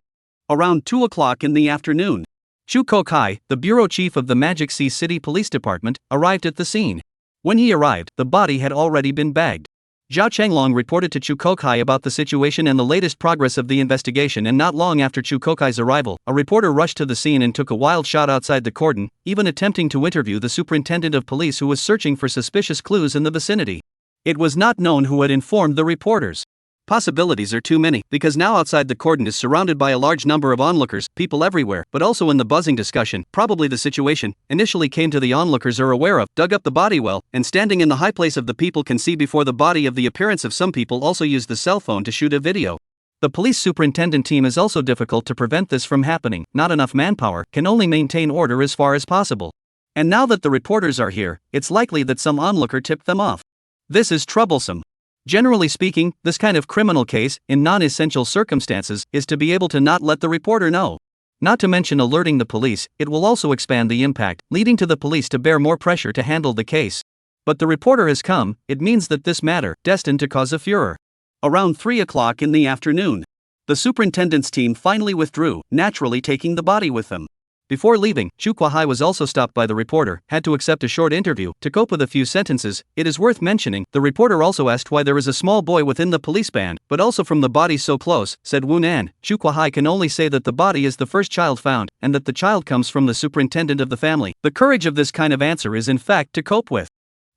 Speaker 1: Around 2 o'clock in the afternoon, Chu Kokai, the bureau chief of the Magic Sea City Police Department, arrived at the scene. When he arrived, the body had already been bagged. Zhao Chenglong reported to Chu Kokai about the situation and the latest progress of the investigation, and not long after Chu Kokai's arrival, a reporter rushed to the scene and took a wild shot outside the cordon, even attempting to interview the superintendent of police who was searching for suspicious clues in the vicinity. It was not known who had informed the reporters. Possibilities are too many, because now outside the cordon is surrounded by a large number of onlookers, people everywhere, but also in the buzzing discussion, probably the situation initially came to the onlookers are aware of, dug up the body well, and standing in the high place of the people can see before the body of the appearance of some people also use the cell phone to shoot a video. The police superintendent team is also difficult to prevent this from happening, not enough manpower, can only maintain order as far as possible. And now that the reporters are here, it's likely that some onlooker tipped them off. This is troublesome. Generally speaking, this kind of criminal case, in non-essential circumstances, is to be able to not let the reporter know. Not to mention alerting the police, it will also expand the impact, leading to the police to bear more pressure to handle the case. But the reporter has come, it means that this matter, destined to cause a furor. Around 3 o'clock in the afternoon, the superintendent's team finally withdrew, naturally taking the body with them. Before leaving, Chu Kuahai was also stopped by the reporter, had to accept a short interview, to cope with a few sentences. It is worth mentioning, the reporter also asked why there is a small boy within the police band, but also from the body so close, said Wu Nan. Chu Kuahai can only say that the body is the first child found, and that the child comes from the superintendent of the family. The courage of this kind of answer is in fact to cope with.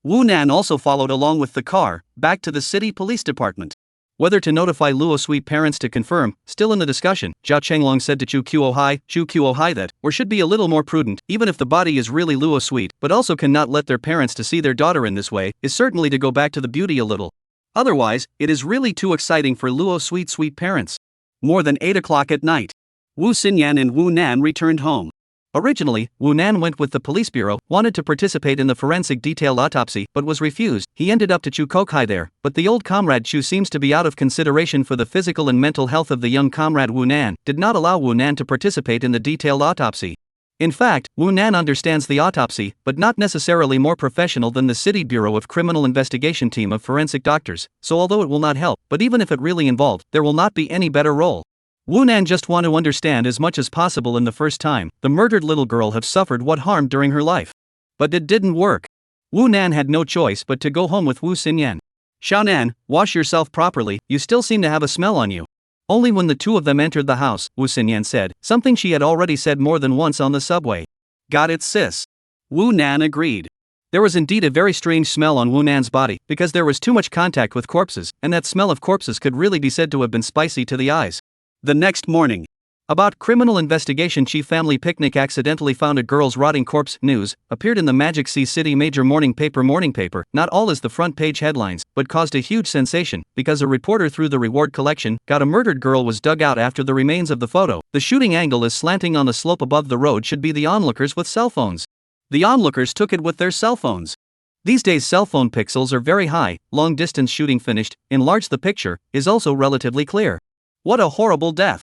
Speaker 1: Wu Nan also followed along with the car, back to the city police department. Whether to notify Luo Sweet parents to confirm, still in the discussion, Zhao Chenglong said to Chu Kuohai that, or should be a little more prudent, even if the body is really Luo Sweet, but also cannot let their parents to see their daughter in this way, is certainly to go back to the beauty a little. Otherwise, it is really too exciting for Luo Sweet parents. More than 8 o'clock at night, Wu Xinyan and Wu Nan returned home. Originally, Wu Nan went with the police bureau, wanted to participate in the forensic detailed autopsy, but was refused. He ended up to Chu Kokai there, but the old comrade Chu seems to be out of consideration for the physical and mental health of the young comrade Wu Nan, did not allow Wu Nan to participate in the detailed autopsy. In fact, Wu Nan understands the autopsy, but not necessarily more professional than the City Bureau of Criminal Investigation team of forensic doctors, so although it will not help, but even if it really involved, there will not be any better role. Wu Nan just want to understand as much as possible in the first time, the murdered little girl have suffered what harm during her life. But it didn't work. Wu Nan had no choice but to go home with Wu Xinyan. Xiaonan, wash yourself properly, you still seem to have a smell on you. Only when the two of them entered the house, Wu Xinyan said, something she had already said more than once on the subway. Got it, sis. Wu Nan agreed. There was indeed a very strange smell on Wu Nan's body, because there was too much contact with corpses, and that smell of corpses could really be said to have been spicy to the eyes. The next morning. About criminal investigation chief family picnic accidentally found a girl's rotting corpse news, appeared in the Magic Sea City major morning paper, not all as the front page headlines, but caused a huge sensation, because a reporter through the reward collection got a murdered girl was dug out after the remains of the photo. The shooting angle is slanting on the slope above the road should be the onlookers with cell phones. The onlookers took it with their cell phones. These days cell phone pixels are very high, long distance shooting finished, enlarge the picture, is also relatively clear. What a horrible death.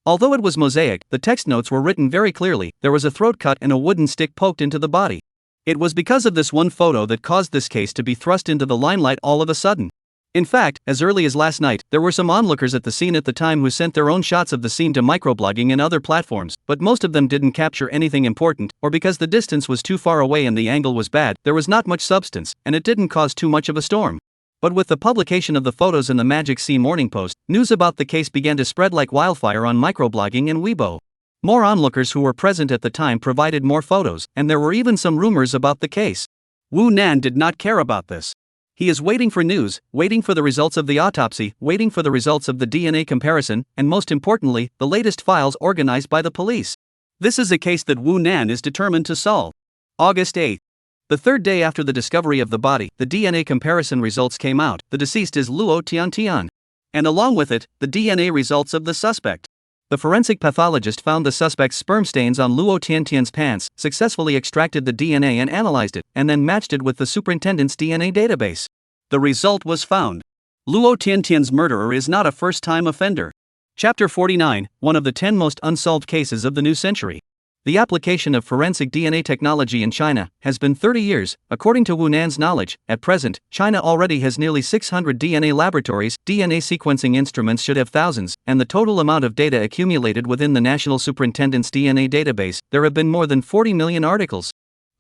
Speaker 1: Although it was mosaic, the text notes were written very clearly, there was a throat cut and a wooden stick poked into the body. It was because of this one photo that caused this case to be thrust into the limelight all of a sudden. In fact, as early as last night, there were some onlookers at the scene at the time who sent their own shots of the scene to microblogging and other platforms, but most of them didn't capture anything important, or because the distance was too far away and the angle was bad, there was not much substance, and it didn't cause too much of a storm. But with the publication of the photos in the Magic Sea Morning Post, news about the case began to spread like wildfire on microblogging and Weibo. More onlookers who were present at the time provided more photos, and there were even some rumors about the case. Wu Nan did not care about this. He is waiting for news, waiting for the results of the autopsy, waiting for the results of the DNA comparison, and most importantly, the latest files organized by the police. This is a case that Wu Nan is determined to solve. August 8. The third day after the discovery of the body, the DNA comparison results came out. The deceased is Luo Tiantian. And along with it, the DNA results of the suspect. The forensic pathologist found the suspect's sperm stains on Luo Tiantian's pants, successfully extracted the DNA and analyzed it, and then matched it with the superintendent's DNA database. The result was found. Luo Tiantian's murderer is not a first-time offender. Chapter 49, one of the 10 most unsolved cases of the new century. The application of forensic DNA technology in China has been 30 years, according to Wu Nan's knowledge. At present, China already has nearly 600 DNA laboratories, DNA sequencing instruments should have thousands, and the total amount of data accumulated within the National Superintendent's DNA database, there have been more than 40 million articles.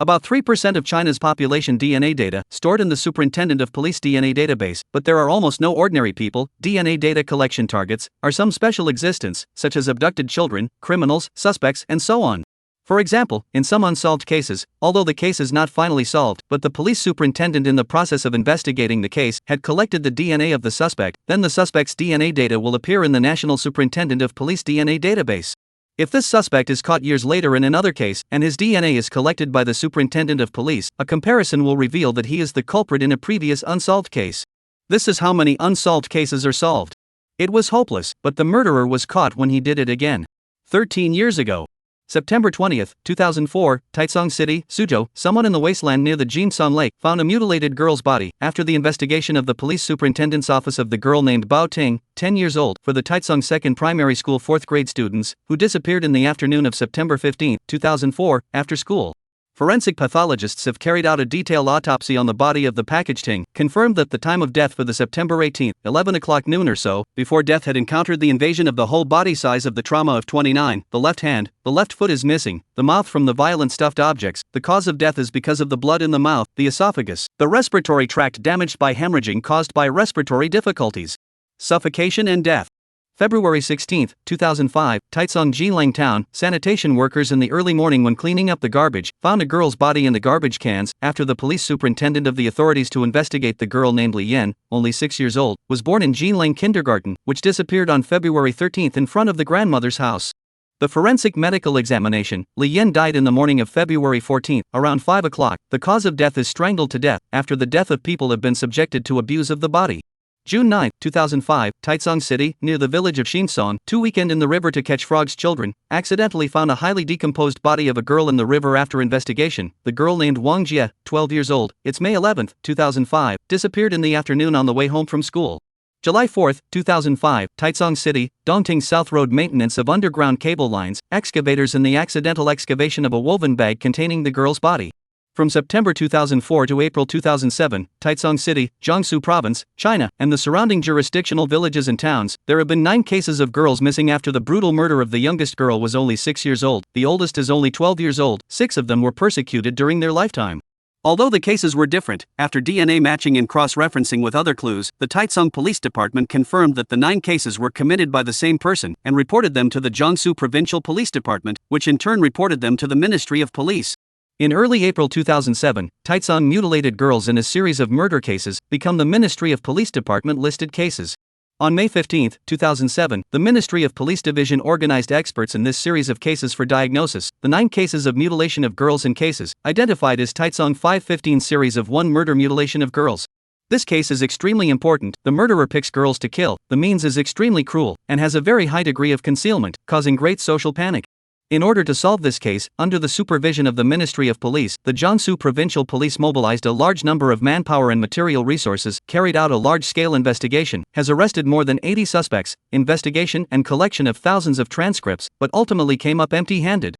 Speaker 1: About 3% of China's population DNA data stored in the Superintendent of Police DNA database, but there are almost no ordinary people. DNA data collection targets are some special existence, such as abducted children, criminals, suspects, and so on. For example, in some unsolved cases, although the case is not finally solved, but the police superintendent in the process of investigating the case had collected the DNA of the suspect, then the suspect's DNA data will appear in the National Superintendent of Police DNA database. If this suspect is caught years later in another case, and his DNA is collected by the Superintendent of Police, a comparison will reveal that he is the culprit in a previous unsolved case. This is how many unsolved cases are solved. It was hopeless, but the murderer was caught when he did it again. 13 years ago. September 20, 2004, Taicang City, Suzhou, someone in the wasteland near the Jinsan Lake found a mutilated girl's body. After the investigation of the police superintendent's office of the girl named Bao Ting, 10 years old, for the Taicang Second Primary School 4th grade students, who disappeared in the afternoon of September 15, 2004, after school. Forensic pathologists have carried out a detailed autopsy on the body of the packaged Ting, confirmed that the time of death for the September 18, 11 o'clock noon or so, before death had encountered the invasion of the whole body size of the trauma of 29, the left hand, the left foot is missing, the mouth from the violent stuffed objects, the cause of death is because of the blood in the mouth, the esophagus, the respiratory tract damaged by hemorrhaging caused by respiratory difficulties. Suffocation and death. February 16, 2005, Taicang Jinlang Town, sanitation workers in the early morning when cleaning up the garbage, found a girl's body in the garbage cans, after the police superintendent of the authorities to investigate the girl named Li Yan, only 6 years old, was born in Jinlang Kindergarten, which disappeared on February 13 in front of the grandmother's house. The forensic medical examination, Li Yan died in the morning of February 14, around 5 o'clock, the cause of death is strangled to death, after the death of people have been subjected to abuse of the body. June 9, 2005, Taicang City, near the village of Xinson, 2 weekend in the river to catch frogs children, accidentally found a highly decomposed body of a girl in the river after investigation. The girl named Wang Jie, 12 years old, it's May 11, 2005, disappeared in the afternoon on the way home from school. July 4, 2005, Taicang City, Dongting South Road maintenance of underground cable lines, excavators in the accidental excavation of a woven bag containing the girl's body. From September 2004 to April 2007, Taicang City, Jiangsu Province, China, and the surrounding jurisdictional villages and towns, there have been 9 cases of girls missing after the brutal murder of the youngest girl was only 6 years old, the oldest is only 12 years old, 6 of them were persecuted during their lifetime. Although the cases were different, after DNA matching and cross-referencing with other clues, the Taitsong Police Department confirmed that the 9 cases were committed by the same person and reported them to the Jiangsu Provincial Police Department, which in turn reported them to the Ministry of Police. In early April 2007, Taitsong mutilated girls in a series of murder cases become the Ministry of Police Department listed cases. On May 15, 2007, the Ministry of Police Division organized experts in this series of cases for diagnosis. The 9 cases of mutilation of girls in cases, identified as Taitsong 515 series of 1 murder mutilation of girls. This case is extremely important. The murderer picks girls to kill, the means is extremely cruel, and has a very high degree of concealment, causing great social panic. In order to solve this case, under the supervision of the Ministry of Police, the Jiangsu Provincial Police mobilized a large number of manpower and material resources, carried out a large-scale investigation, has arrested more than 80 suspects, investigation and collection of thousands of transcripts, but ultimately came up empty-handed.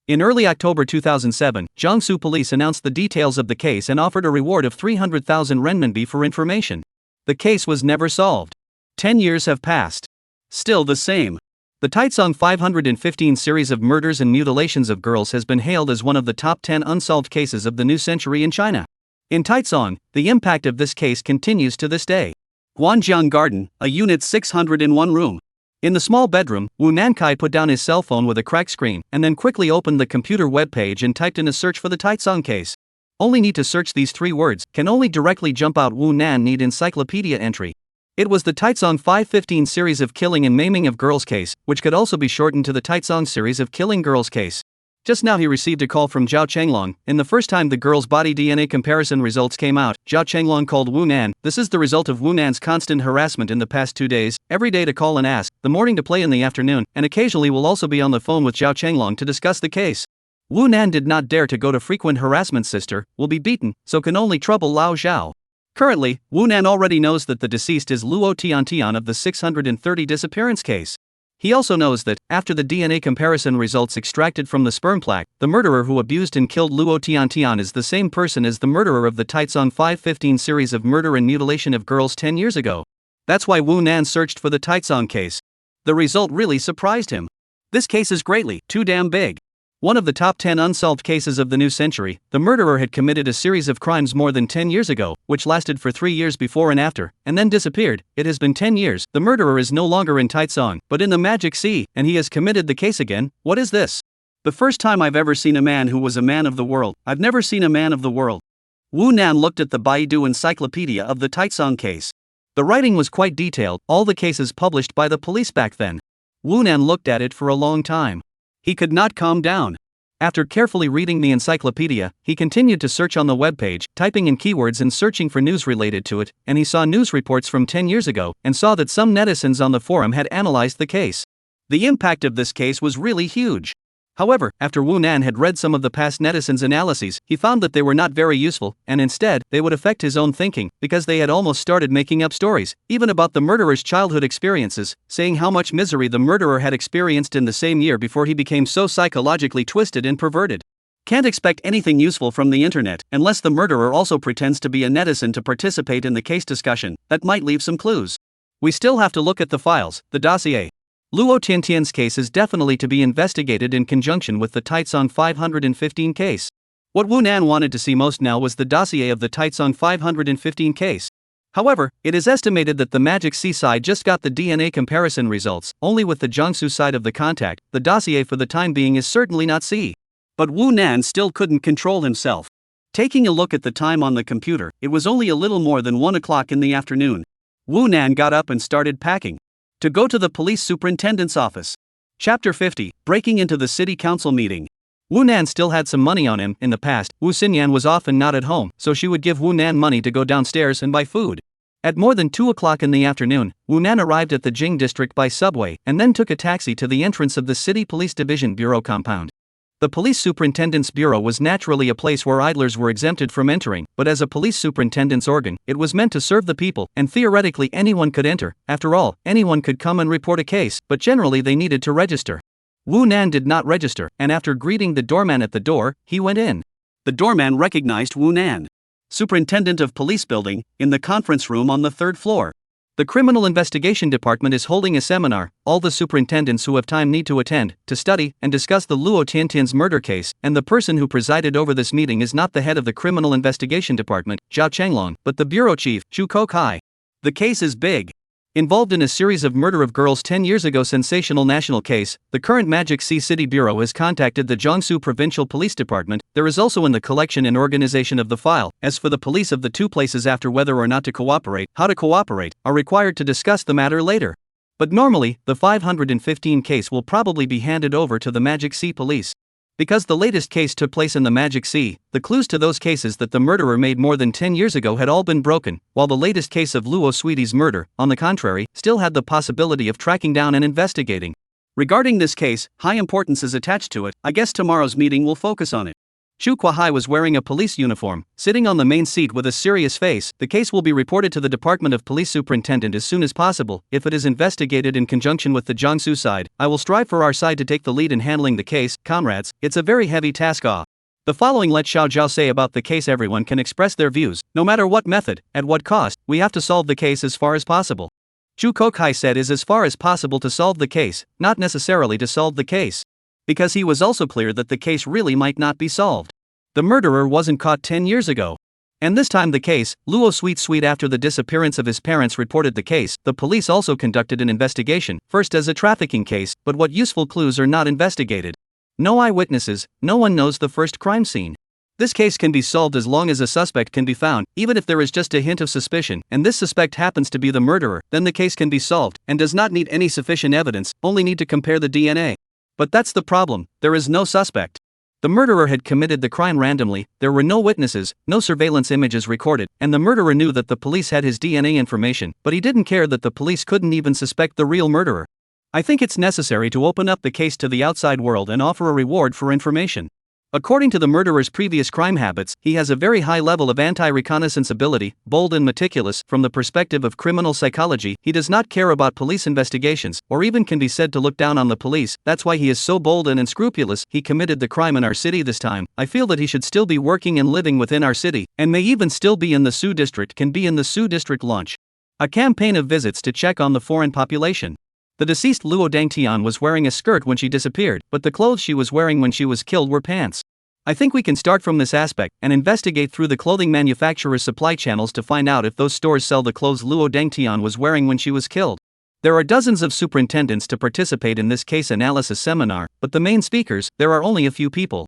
Speaker 1: In early October 2007, Jiangsu Police announced the details of the case and offered a reward of 300,000 renminbi for information. The case was never solved. 10 years have passed. Still the same. The Taitsong 515 series of murders and mutilations of girls has been hailed as one of the top 10 unsolved cases of the new century in China. In Taitsong, the impact of this case continues to this day. Guanjiang Garden, a unit 601 room. In the small bedroom, Wu Nankai put down his cell phone with a cracked screen and then quickly opened the computer web page and typed in a search for the Taitsong case. Only need to search these 3 words, can only directly jump out Wu Nan need encyclopedia entry. It was the Taitsong 515 series of killing and maiming of girls case, which could also be shortened to the Taitsong series of killing girls case. Just now he received a call from Zhao Chenglong. In the first time the girl's body DNA comparison results came out, Zhao Chenglong called Wu Nan. This is the result of Wu Nan's constant harassment in the past 2 days, every day to call and ask, the morning to play in the afternoon, and occasionally will also be on the phone with Zhao Chenglong to discuss the case. Wu Nan did not dare to go to frequent harassment sister, will be beaten, so can only trouble Lao Zhao. Currently, Wu Nan already knows that the deceased is Luo Tiantian of the 630 disappearance case. He also knows that, after the DNA comparison results extracted from the sperm plaque, the murderer who abused and killed Luo Tiantian is the same person as the murderer of the Taitsong 515 series of murder and mutilation of girls 10 years ago. That's why Wu Nan searched for the Taitsong case. The result really surprised him. This case is greatly too damn big. One of the top 10 unsolved cases of the new century, the murderer had committed a series of crimes more than 10 years ago, which lasted for 3 years before and after, and then disappeared. It has been 10 years, the murderer is no longer in Taitsong, but in the Magic Sea, and he has committed the case again. What is this? The first time I've ever seen a man who was a man of the world. I've never seen a man of the world. Wu Nan looked at the Baidu encyclopedia of the Taitsong case. The writing was quite detailed, all the cases published by the police back then. Wu Nan looked at it for a long time. He could not calm down. After carefully reading the encyclopedia, he continued to search on the webpage, typing in keywords and searching for news related to it, and he saw news reports from 10 years ago, and saw that some netizens on the forum had analyzed the case. The impact of this case was really huge. However, after Wu Nan had read some of the past netizens' analyses, he found that they were not very useful, and instead, they would affect his own thinking, because they had almost started making up stories, even about the murderer's childhood experiences, saying how much misery the murderer had experienced in the same year before he became so psychologically twisted and perverted. Can't expect anything useful from the internet, unless the murderer also pretends to be a netizen to participate in the case discussion. That might leave some clues. We still have to look at the files, the dossier. Luo Tiantian's case is definitely to be investigated in conjunction with the Taitsong 515 case. What Wu Nan wanted to see most now was the dossier of the Taitsong 515 case. However, it is estimated that the Magic Sea side just got the DNA comparison results, only with the Jiangsu side of the contact. The dossier for the time being is certainly not C. But Wu Nan still couldn't control himself. Taking a look at the time on the computer, it was only a little more than 1 o'clock in the afternoon. Wu Nan got up and started packing to go to the police superintendent's office. Chapter 50, Breaking into the City Council Meeting. Wu Nan still had some money on him. In the past, Wu Xinyan was often not at home, so she would give Wu Nan money to go downstairs and buy food. At more than 2 o'clock in the afternoon, Wu Nan arrived at the Jing district by subway and then took a taxi to the entrance of the City Police Division Bureau compound. The police superintendent's bureau was naturally a place where idlers were exempted from entering, but as a police superintendent's organ, it was meant to serve the people, and theoretically anyone could enter. After all, anyone could come and report a case, but generally they needed to register. Wu Nan did not register, and after greeting the doorman at the door, he went in. The doorman recognized Wu Nan. Superintendent of Police Building, in the conference room on the 3rd floor. The Criminal Investigation Department is holding a seminar. All the superintendents who have time need to attend, to study and discuss the Luo Tiantian's murder case, and the person who presided over this meeting is not the head of the Criminal Investigation Department, Zhao Chenglong, but the bureau chief, Chu Kokai. The case is big. Involved in a series of murder of girls 10 years ago sensational national case, the current Magic Sea City Bureau has contacted the Jiangsu Provincial Police Department. There is also in the collection and organization of the file. As for the police of the two places after whether or not to cooperate, how to cooperate, are required to discuss the matter later. But normally, the 515 case will probably be handed over to the Magic Sea Police. Because the latest case took place in the Magic Sea, the clues to those cases that the murderer made more than 10 years ago had all been broken, while the latest case of Luo Sweetie's murder, on the contrary, still had the possibility of tracking down and investigating. Regarding this case, high importance is attached to it. I guess tomorrow's meeting will focus on it. Chu Kuahai was wearing a police uniform, sitting on the main seat with a serious face. The case will be reported to the Department of Police Superintendent as soon as possible. If it is investigated in conjunction with the Jiangsu side, I will strive for our side to take the lead in handling the case. Comrades, it's a very heavy task. The following let Xiao Zhao say about the case. Everyone can express their views, no matter what method, at what cost. We have to solve the case as far as possible. Chu Kokai said is as far as possible to solve the case, not necessarily to solve the case. Because he was also clear that the case really might not be solved. The murderer wasn't caught 10 years ago. And this time the case, Luo Sweet after the disappearance of his parents reported the case, the police also conducted an investigation, first as a trafficking case, but what useful clues are not investigated? No eyewitnesses, no one knows the first crime scene. This case can be solved as long as a suspect can be found, even if there is just a hint of suspicion, and this suspect happens to be the murderer, then the case can be solved, and does not need any sufficient evidence, only need to compare the DNA. But that's the problem, there is no suspect. The murderer had committed the crime randomly, there were no witnesses, no surveillance images recorded, and the murderer knew that the police had his DNA information, but he didn't care that the police couldn't even suspect the real murderer. I think it's necessary to open up the case to the outside world and offer a reward for information. According to the murderer's previous crime habits, he has a very high level of anti-reconnaissance ability, bold and meticulous. From the perspective of criminal psychology, he does not care about police investigations, or even can be said to look down on the police. That's why he is so bold and unscrupulous. He committed the crime in our city this time. I feel that he should still be working and living within our city, and may even still be in the Su district. Can be in the Su district launch a campaign of visits to check on the foreign population. The deceased Luo Dangtian was wearing a skirt when she disappeared, but the clothes she was wearing when she was killed were pants. I think we can start from this aspect, and investigate through the clothing manufacturer's supply channels to find out if those stores sell the clothes Luo Dangtian was wearing when she was killed. There are dozens of superintendents to participate in this case analysis seminar, but the main speakers, there are only a few people.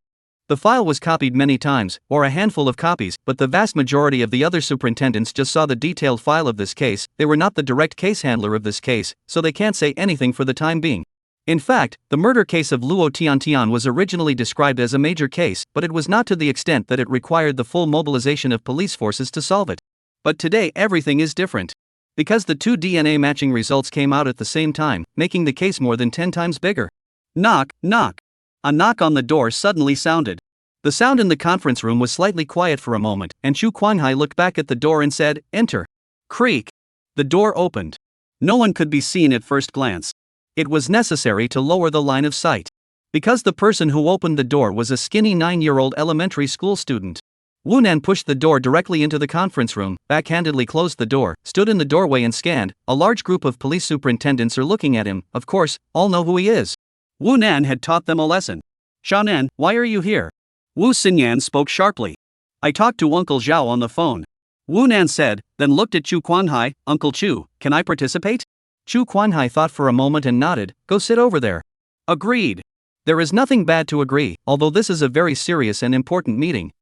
Speaker 1: The file was copied many times, or a handful of copies, but the vast majority of the other superintendents just saw the detailed file of this case. They were not the direct case handler of this case, so they can't say anything for the time being. In fact, the murder case of Luo Tiantian was originally described as a major case, but it was not to the extent that it required the full mobilization of police forces to solve it. But today everything is different. Because the two DNA matching results came out at the same time, making the case more than 10 times bigger. Knock, knock. A knock on the door suddenly sounded. The sound in the conference room was slightly quiet for a moment, and Chu Kuanghai looked back at the door and said, "Enter." Creak. The door opened. No one could be seen at first glance. It was necessary to lower the line of sight. Because the person who opened the door was a skinny 9-year-old elementary school student. Wu Nan pushed the door directly into the conference room, backhandedly closed the door, stood in the doorway and scanned. A large group of police superintendents are looking at him, of course, all know who he is. Wu Nan had taught them a lesson. "Shaonan, why are you here?" Wu Xinyan spoke sharply. "I talked to Uncle Zhao on the phone." Wu Nan said, then looked at Chu Kuanhai. "Uncle Chu, can I participate?" Chu Kuanhai thought for a moment and nodded. "Go sit over there." Agreed. There is nothing bad to agree, although this is a very serious and important meeting.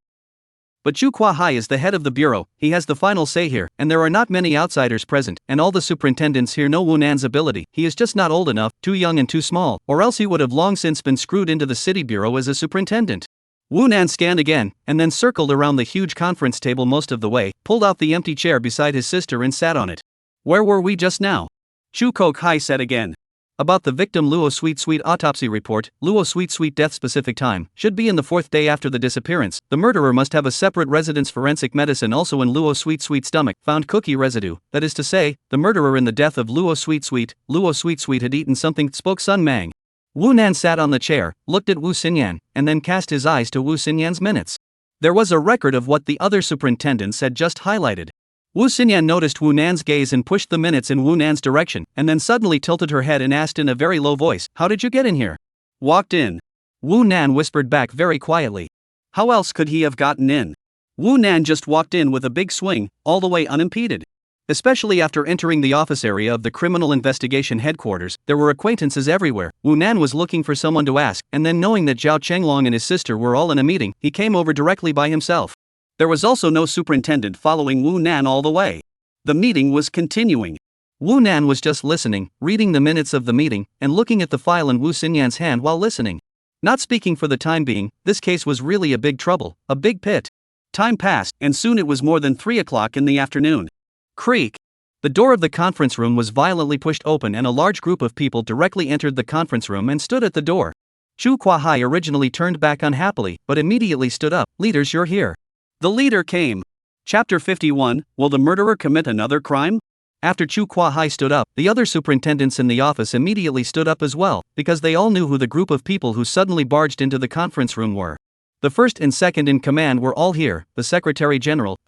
Speaker 1: But Chu Kuahai is the head of the bureau, he has the final say here, and there are not many outsiders present, and all the superintendents here know Wu Nan's ability. He is just not old enough, too young and too small, or else he would have long since been screwed into the city bureau as a superintendent. Wu Nan scanned again, and then circled around the huge conference table most of the way, pulled out the empty chair beside his sister and sat on it. "Where were we just now?" Chu Kokai said again. About the victim Luo Sweet autopsy report. Luo Sweet death specific time should be in the 4th day after the disappearance. The murderer must have a separate residence. Forensic medicine also in Luo Sweet stomach found cookie residue. That is to say, the murderer in the death of Luo Sweet had eaten something, spoke Sun Mang. Wu Nan sat on the chair, looked at Wu Xinyan, and then cast his eyes to Wu Xinyan's minutes. There was a record of what the other superintendents had just highlighted. Wu Xinyan noticed Wu Nan's gaze and pushed the minutes in Wu Nan's direction, and then suddenly tilted her head and asked in a very low voice, "How did you get in here?" "Walked in." Wu Nan whispered back very quietly. How else could he have gotten in? Wu Nan just walked in with a big swing, all the way unimpeded. Especially after entering the office area of the Criminal Investigation Headquarters, there were acquaintances everywhere. Wu Nan was looking for someone to ask, and then knowing that Zhao Chenglong and his sister were all in a meeting, he came over directly by himself. There was also no superintendent following Wu Nan all the way. The meeting was continuing. Wu Nan was just listening, reading the minutes of the meeting, and looking at the file in Wu Xinyan's hand while listening. Not speaking for the time being, this case was really a big trouble, a big pit. Time passed, and soon it was more than 3 o'clock in the afternoon. Creak! The door of the conference room was violently pushed open and a large group of people directly entered the conference room and stood at the door. Chu Kuahai originally turned back unhappily, but immediately stood up. "Leaders, you're here." The leader came. Chapter 51, Will the murderer commit another crime? After Chu Kuahai stood up, the other superintendents in the office immediately stood up as well, because they all knew who the group of people who suddenly barged into the conference room were. The first and second in command were all here, the Secretary General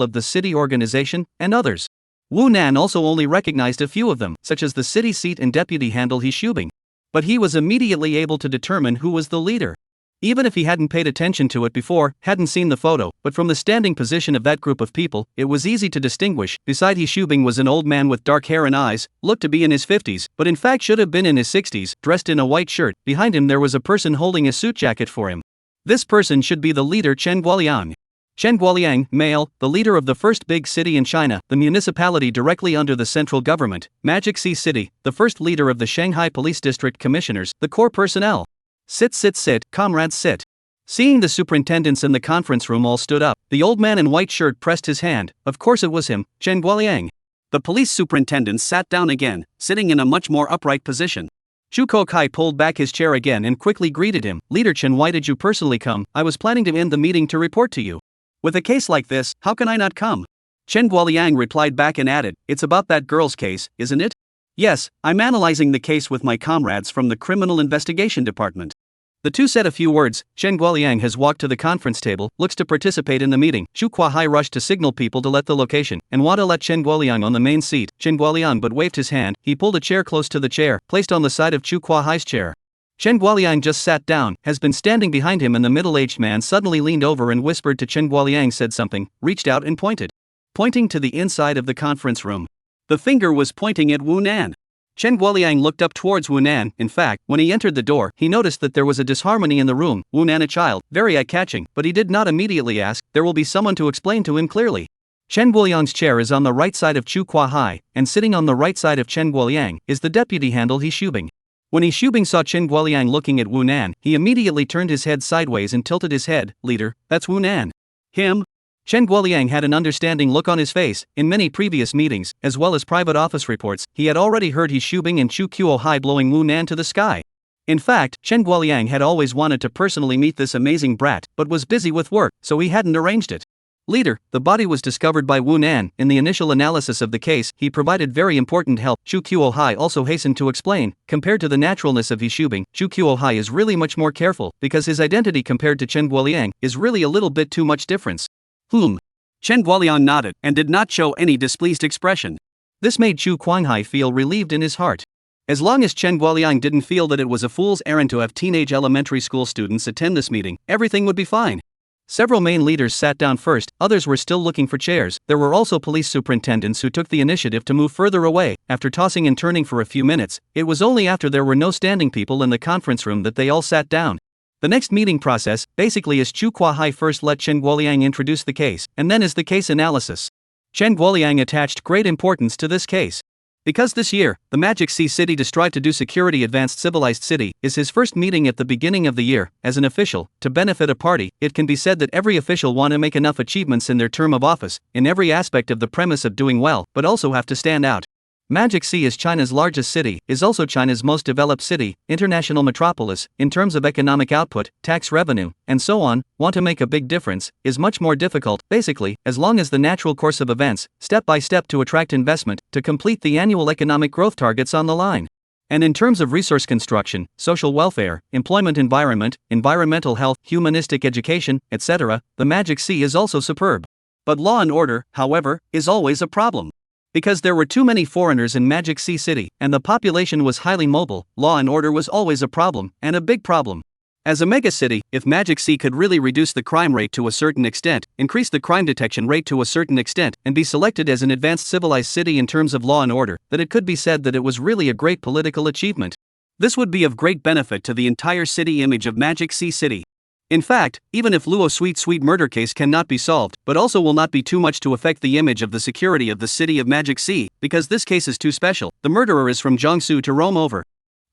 Speaker 1: of the city organization, and others. Wu Nan also only recognized a few of them, such as the city seat and deputy handle He Shubing. But he was immediately able to determine who was the leader. Even if he hadn't paid attention to it before, hadn't seen the photo, but from the standing position of that group of people, it was easy to distinguish. Beside He Shubing was an old man with dark hair and eyes, looked to be in his 50s, but in fact should have been in his 60s, dressed in a white shirt. Behind him there was a person holding a suit jacket for him. This person should be the leader Chen Guoliang. Chen Guoliang, male, the leader of the first big city in China, the municipality directly under the central government, Magic Sea City, the first leader of the Shanghai Police District Commissioners, the core personnel. Sit, comrades sit. Seeing the superintendents in the conference room all stood up, the old man in white shirt pressed his hand. Of course it was him, Chen Guoliang. The police superintendent sat down again, sitting in a much more upright position. Chu Kuahai pulled back his chair again and quickly greeted him. "Leader Chen, why did you personally come? I was planning to end the meeting to report to you. With a case like this, how can I not come?" Chen Guoliang replied back and added, "It's about that girl's case, isn't it?" "Yes, I'm analyzing the case with my comrades from the Criminal Investigation Department." The two said a few words. Chen Guoliang has walked to the conference table, looks to participate in the meeting. Chu Kuahai rushed to signal people to let the location, and want to let Chen Guoliang on the main seat. Chen Guoliang but waved his hand. He pulled a chair close to the chair, placed on the side of Chu Kuahai's chair. Chen Guoliang just sat down, has been standing behind him, and the middle-aged man suddenly leaned over and whispered to Chen Guoliang, said something, reached out and pointing to the inside of the conference room. The finger was pointing at Wu Nan. Chen Guoliang looked up towards Wu Nan. In fact, when he entered the door, he noticed that there was a disharmony in the room. Wu Nan, a child, very eye-catching, but he did not immediately ask. There will be someone to explain to him clearly. Chen Guoliang's chair is on the right side of Chu Kuahai, and sitting on the right side of Chen Guoliang is the deputy handle He Shubing. When He Shubing saw Chen Guoliang looking at Wu Nan, he immediately turned his head sideways and tilted his head. "Leader, that's Wu Nan." "Him?" Chen Guoliang had an understanding look on his face. In many previous meetings, as well as private office reports, he had already heard He Shubing and Chu Kuahai blowing Wu Nan to the sky. In fact, Chen Guoliang had always wanted to personally meet this amazing brat, but was busy with work, so he hadn't arranged it. "Leader, the body was discovered by Wu Nan. In the initial analysis of the case, he provided very important help." Chu Kuahai also hastened to explain. Compared to the naturalness of He Shubing, Chu Kuahai is really much more careful, because his identity compared to Chen Guoliang is really a little bit too much difference. Chen Guoliang nodded, and did not show any displeased expression. This made Chu Kuahai feel relieved in his heart. As long as Chen Guoliang didn't feel that it was a fool's errand to have teenage elementary school students attend this meeting, everything would be fine. Several main leaders sat down first, others were still looking for chairs. There were also police superintendents who took the initiative to move further away. After tossing and turning for a few minutes, it was only after there were no standing people in the conference room that they all sat down. The next meeting process, basically, is Chu Kuahai first let Chen Guoliang introduce the case, and then is the case analysis. Chen Guoliang attached great importance to this case. Because this year, the Magic Sea City to strive to do security advanced civilized city, is his first meeting at the beginning of the year. As an official, to benefit a party, it can be said that every official want to make enough achievements in their term of office, in every aspect of the premise of doing well, but also have to stand out. Magic Sea is China's largest city, is also China's most developed city, international metropolis, in terms of economic output, tax revenue, and so on. Want to make a big difference, is much more difficult, basically, as long as the natural course of events, step by step to attract investment, to complete the annual economic growth targets on the line. And in terms of resource construction, social welfare, employment environment, environmental health, humanistic education, etc., the Magic Sea is also superb. But law and order, however, is always a problem. Because there were too many foreigners in Magic Sea City, and the population was highly mobile, law and order was always a problem, and a big problem. As a megacity, if Magic Sea could really reduce the crime rate to a certain extent, increase the crime detection rate to a certain extent, and be selected as an advanced civilized city in terms of law and order, then it could be said that it was really a great political achievement. This would be of great benefit to the entire city image of Magic Sea City. In fact, even if Luo's sweet murder case cannot be solved, but also will not be too much to affect the image of the security of the city of Magic Sea, because this case is too special, the murderer is from Jiangsu to roam over.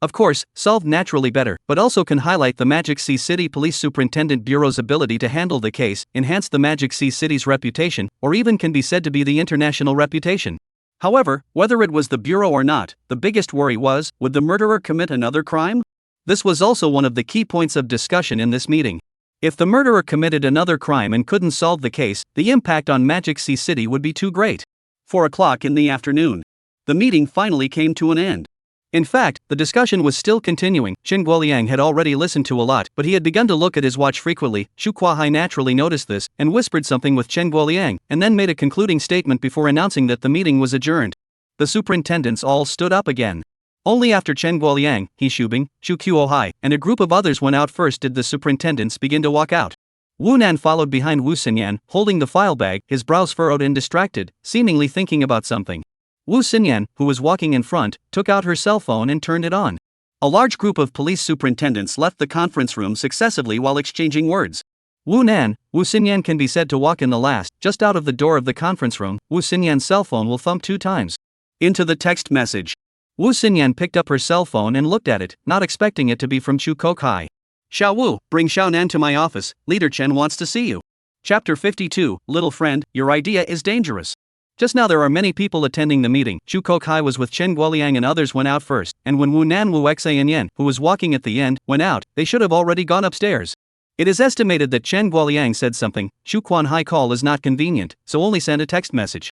Speaker 1: Of course, solved naturally better, but also can highlight the Magic Sea City Police Superintendent Bureau's ability to handle the case, enhance the Magic Sea City's reputation, or even can be said to be the international reputation. However, whether it was the Bureau or not, the biggest worry was, would the murderer commit another crime? This was also one of the key points of discussion in this meeting. If the murderer committed another crime and couldn't solve the case, the impact on Magic Sea City would be too great. 4 o'clock in the afternoon. The meeting finally came to an end. In fact, the discussion was still continuing. Chen Guoliang had already listened to a lot, but he had begun to look at his watch frequently. Xu Kuahai naturally noticed this, and whispered something with Chen Guoliang, and then made a concluding statement before announcing that the meeting was adjourned. The superintendents all stood up again. Only after Chen Guoliang, He Shubing, Xu Kuohai, and a group of others went out first did the superintendents begin to walk out. Wu Nan followed behind Wu Xinyan, holding the file bag, his brows furrowed and distracted, seemingly thinking about something. Wu Xinyan, who was walking in front, took out her cell phone and turned it on. A large group of police superintendents left the conference room successively while exchanging words. Wu Xinyan can be said to walk in the last, just out of the door of the conference room. Wu Xinyan's cell phone will thump 2 times. Into the text message. Wu Xinyan picked up her cell phone and looked at it, not expecting it to be from Chu Kokai. Xiao Wu, bring Xiao Nan to my office, Leader Chen wants to see you. Chapter 52, Little friend, your idea is dangerous. Just now there are many people attending the meeting. Chu Kokai was with Chen Guoliang and others went out first, and when Wu Nan Wu Xie and Yen, who was walking at the end, went out, they should have already gone upstairs. It is estimated that Chen Guoliang said something. Xu Kuanhai call is not convenient, so only send a text message.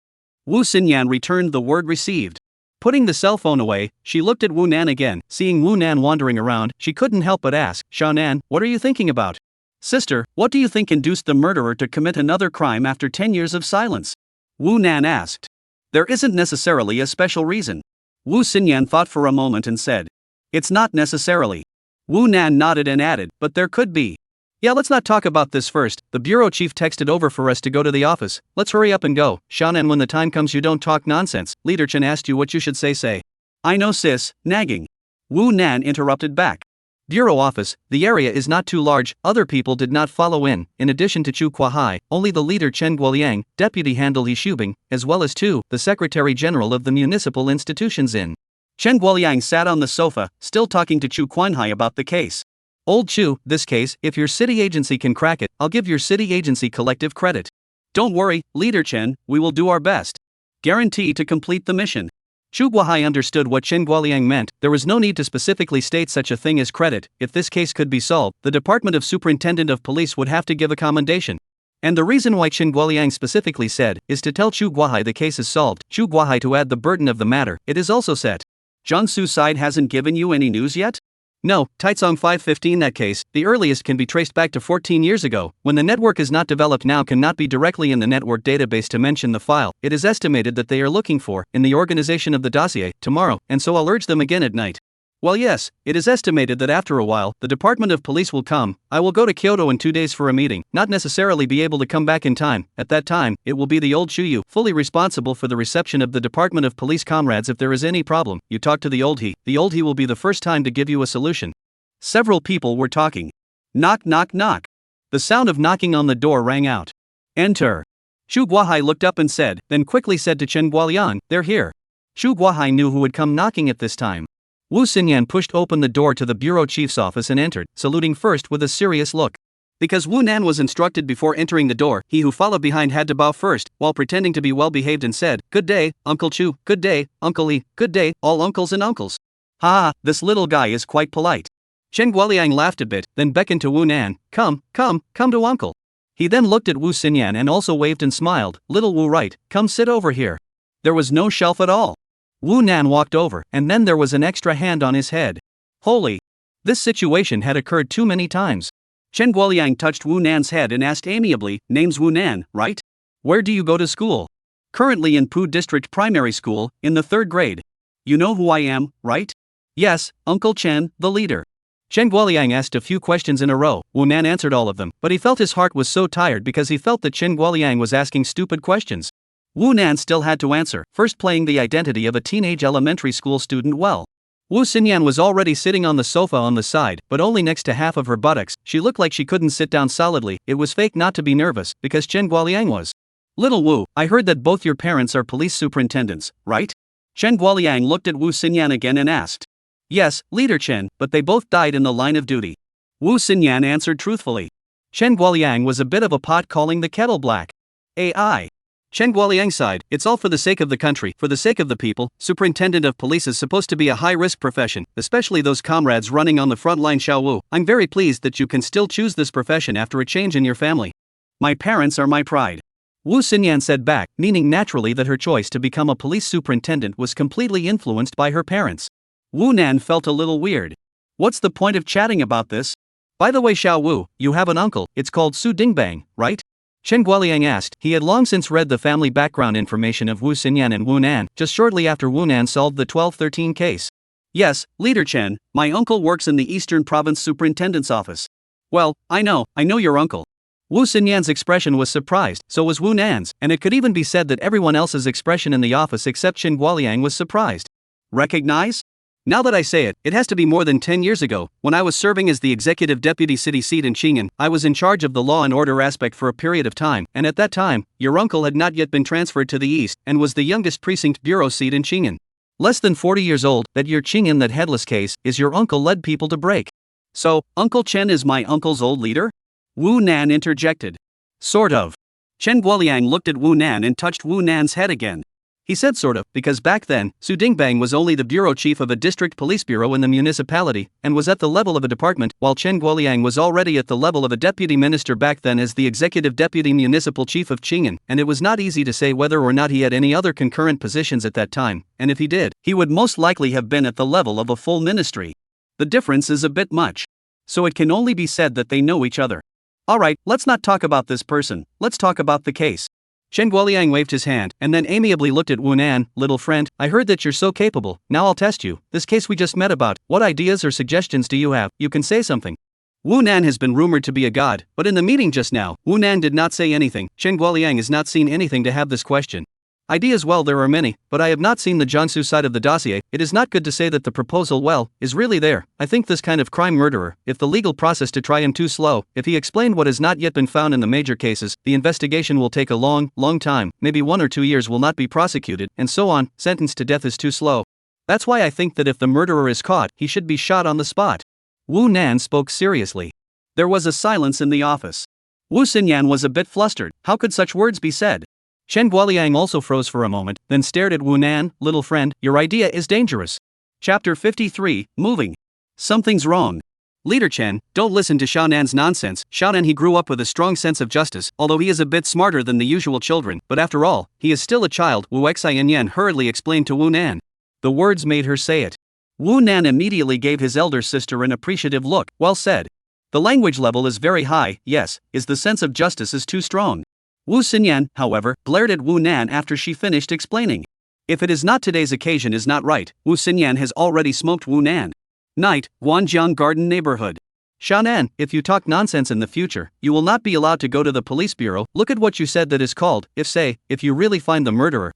Speaker 1: Wu Xinyan returned the word received. Putting the cell phone away, she looked at Wu Nan again. Seeing Wu Nan wandering around, she couldn't help but ask, Xiao Nan, what are you thinking about? Sister, what do you think induced the murderer to commit another crime after 10 years of silence? Wu Nan asked. There isn't necessarily a special reason. Wu Xinyan thought for a moment and said. It's not necessarily. Wu Nan nodded and added, but there could be. Yeah, let's not talk about this first. The bureau chief texted over for us to go to the office. Let's hurry up and go. Xiaonan, when the time comes you don't talk nonsense. Leader Chen asked you what you should say. I know sis, nagging. Wu Nan interrupted back. Bureau office, the area is not too large, other people did not follow in addition to Chu Kuahai, only the leader Chen Guoliang, deputy handle He Shubing, as well as the secretary general of the municipal institutions in. Chen Guoliang sat on the sofa, still talking to Chu Kuanhai about the case. Old Chu, this case, if your city agency can crack it, I'll give your city agency collective credit. Don't worry, Leader Chen, we will do our best. Guarantee to complete the mission. Chu Guahai understood what Chen Guoliang meant. There was no need to specifically state such a thing as credit. If this case could be solved, the Department of Superintendent of Police would have to give a commendation. And the reason why Chen Guoliang specifically said, is to tell Chu Guahai the case is solved, Chu Guahai to add the burden of the matter, it is also set. Jiangsu side hasn't given you any news yet? No, Taizong 515 that case, the earliest can be traced back to 14 years ago, when the network is not developed now cannot be directly in the network database to mention the file, it is estimated that they are looking for, in the organization of the dossier, tomorrow, and so I'll urge them again at night. Well yes, it is estimated that after a while, the Department of Police will come. I will go to Kyoto in 2 days for a meeting, not necessarily be able to come back in time. At that time, it will be the old Shuyu, fully responsible for the reception of the Department of Police comrades. If there is any problem, you talk to the old he will be the first time to give you a solution. Several people were talking. Knock knock knock. The sound of knocking on the door rang out. Enter. Xu Guahai looked up and said, then quickly said to Chen Guoliang, they're here. Xu Guahai knew who would come knocking at this time. Wu Xinyan pushed open the door to the bureau chief's office and entered, saluting first with a serious look. Because Wu Nan was instructed before entering the door, he who followed behind had to bow first, while pretending to be well behaved and said, good day, Uncle Chu, good day, Uncle Li, good day, all uncles and uncles. Ha, this little guy is quite polite. Chen Guoliang laughed a bit, then beckoned to Wu Nan, come to uncle. He then looked at Wu Xinyan and also waved and smiled, little Wu right, come sit over here. There was no shelf at all. Wu Nan walked over, and then there was an extra hand on his head. Holy! This situation had occurred too many times. Chen Guoliang touched Wu Nan's head and asked amiably, name's Wu Nan, right? Where do you go to school? Currently in Poo District Primary School, in the 3rd grade. You know who I am, right? Yes, Uncle Chen, the leader. Chen Guoliang asked a few questions in a row. Wu Nan answered all of them, but he felt his heart was so tired because he felt that Chen Guoliang was asking stupid questions. Wu Nan still had to answer, first playing the identity of a teenage elementary school student well. Wu Xinyan was already sitting on the sofa on the side, but only next to half of her buttocks. She looked like she couldn't sit down solidly. It was fake not to be nervous, because Chen Guoliang was. Little Wu, I heard that both your parents are police superintendents, right? Chen Guoliang looked at Wu Xinyan again and asked. Yes, Leader Chen, but they both died in the line of duty. Wu Xinyan answered truthfully. Chen Guoliang was a bit of a pot calling the kettle black. AI. Chen Guoliang sighed, it's all for the sake of the country, for the sake of the people. Superintendent of police is supposed to be a high-risk profession, especially those comrades running on the front line. Xiao Wu, I'm very pleased that you can still choose this profession after a change in your family. My parents are my pride. Wu Xinyan said back, meaning naturally that her choice to become a police superintendent was completely influenced by her parents. Wu Nan felt a little weird. What's the point of chatting about this? By the way, Xiao Wu, you have an uncle, it's called Su Dingbang, right? Chen Guoliang asked. He had long since read the family background information of Wu Xinyan and Wu Nan, just shortly after Wu Nan solved the 1213 case. Yes, Leader Chen, my uncle works in the Eastern Province Superintendent's office. Well, I know your uncle. Wu Xinyan's expression was surprised, so was Wu Nan's, and it could even be said that everyone else's expression in the office except Chen Guoliang was surprised. Recognize? Now that I say it, it has to be more than 10 years ago. When I was serving as the executive deputy city seat in Qing'an, I was in charge of the law and order aspect for a period of time, and at that time, your uncle had not yet been transferred to the east, and was the youngest precinct bureau seat in Qing'an. Less than 40 years old, that year Qing'an that headless case, is your uncle led people to break. So, Uncle Chen is my uncle's old leader? Wu Nan interjected. Sort of. Chen Guoliang looked at Wu Nan and touched Wu Nan's head again. He said sort of, because back then, Su Dingbang was only the bureau chief of a district police bureau in the municipality, and was at the level of a department, while Chen Guoliang was already at the level of a deputy minister back then as the executive deputy municipal chief of Qing'an, and it was not easy to say whether or not he had any other concurrent positions at that time, and if he did, he would most likely have been at the level of a full ministry. The difference is a bit much. So it can only be said that they know each other. Alright, let's not talk about this person, let's talk about the case. Chen Guoliang waved his hand, and then amiably looked at Wu Nan. Little friend, I heard that you're so capable, now I'll test you. This case we just met about, what ideas or suggestions do you have? You can say something. Wu Nan has been rumored to be a god, but in the meeting just now, Wu Nan did not say anything. Chen Guoliang has not seen anything to have this question. Ideas, well, there are many, but I have not seen the Jiangsu side of the dossier. It is not good to say that the proposal, well, is really there. I think this kind of crime murderer, if the legal process to try him too slow, if he explained what has not yet been found in the major cases, the investigation will take a long time, maybe 1 or 2 years will not be prosecuted, and so on, sentenced to death is too slow. That's why I think that if the murderer is caught, he should be shot on the spot. Wu Nan spoke seriously. There was a silence in the office. Wu Xinyan was a bit flustered. How could such words be said? Chen Guoliang also froze for a moment, then stared at Wu Nan. Little friend, your idea is dangerous. Chapter 53, Moving. Something's wrong. Leader Chen, don't listen to Xiaonan's nonsense. Xiaonan, he grew up with a strong sense of justice, although he is a bit smarter than the usual children, but after all, he is still a child, Wu Xianyan hurriedly explained to Wu Nan. The words made her say it. Wu Nan immediately gave his elder sister an appreciative look. Well said. The language level is very high, yes, is the sense of justice is too strong. Wu Xinyan, however, glared at Wu Nan after she finished explaining. If it is not today's occasion is not right, Wu Xinyan has already smoked Wu Nan. Night, Guanjiang Garden Neighborhood. Xiaonan, if you talk nonsense in the future, you will not be allowed to go to the police bureau. Look at what you said that is called, if you really find the murderer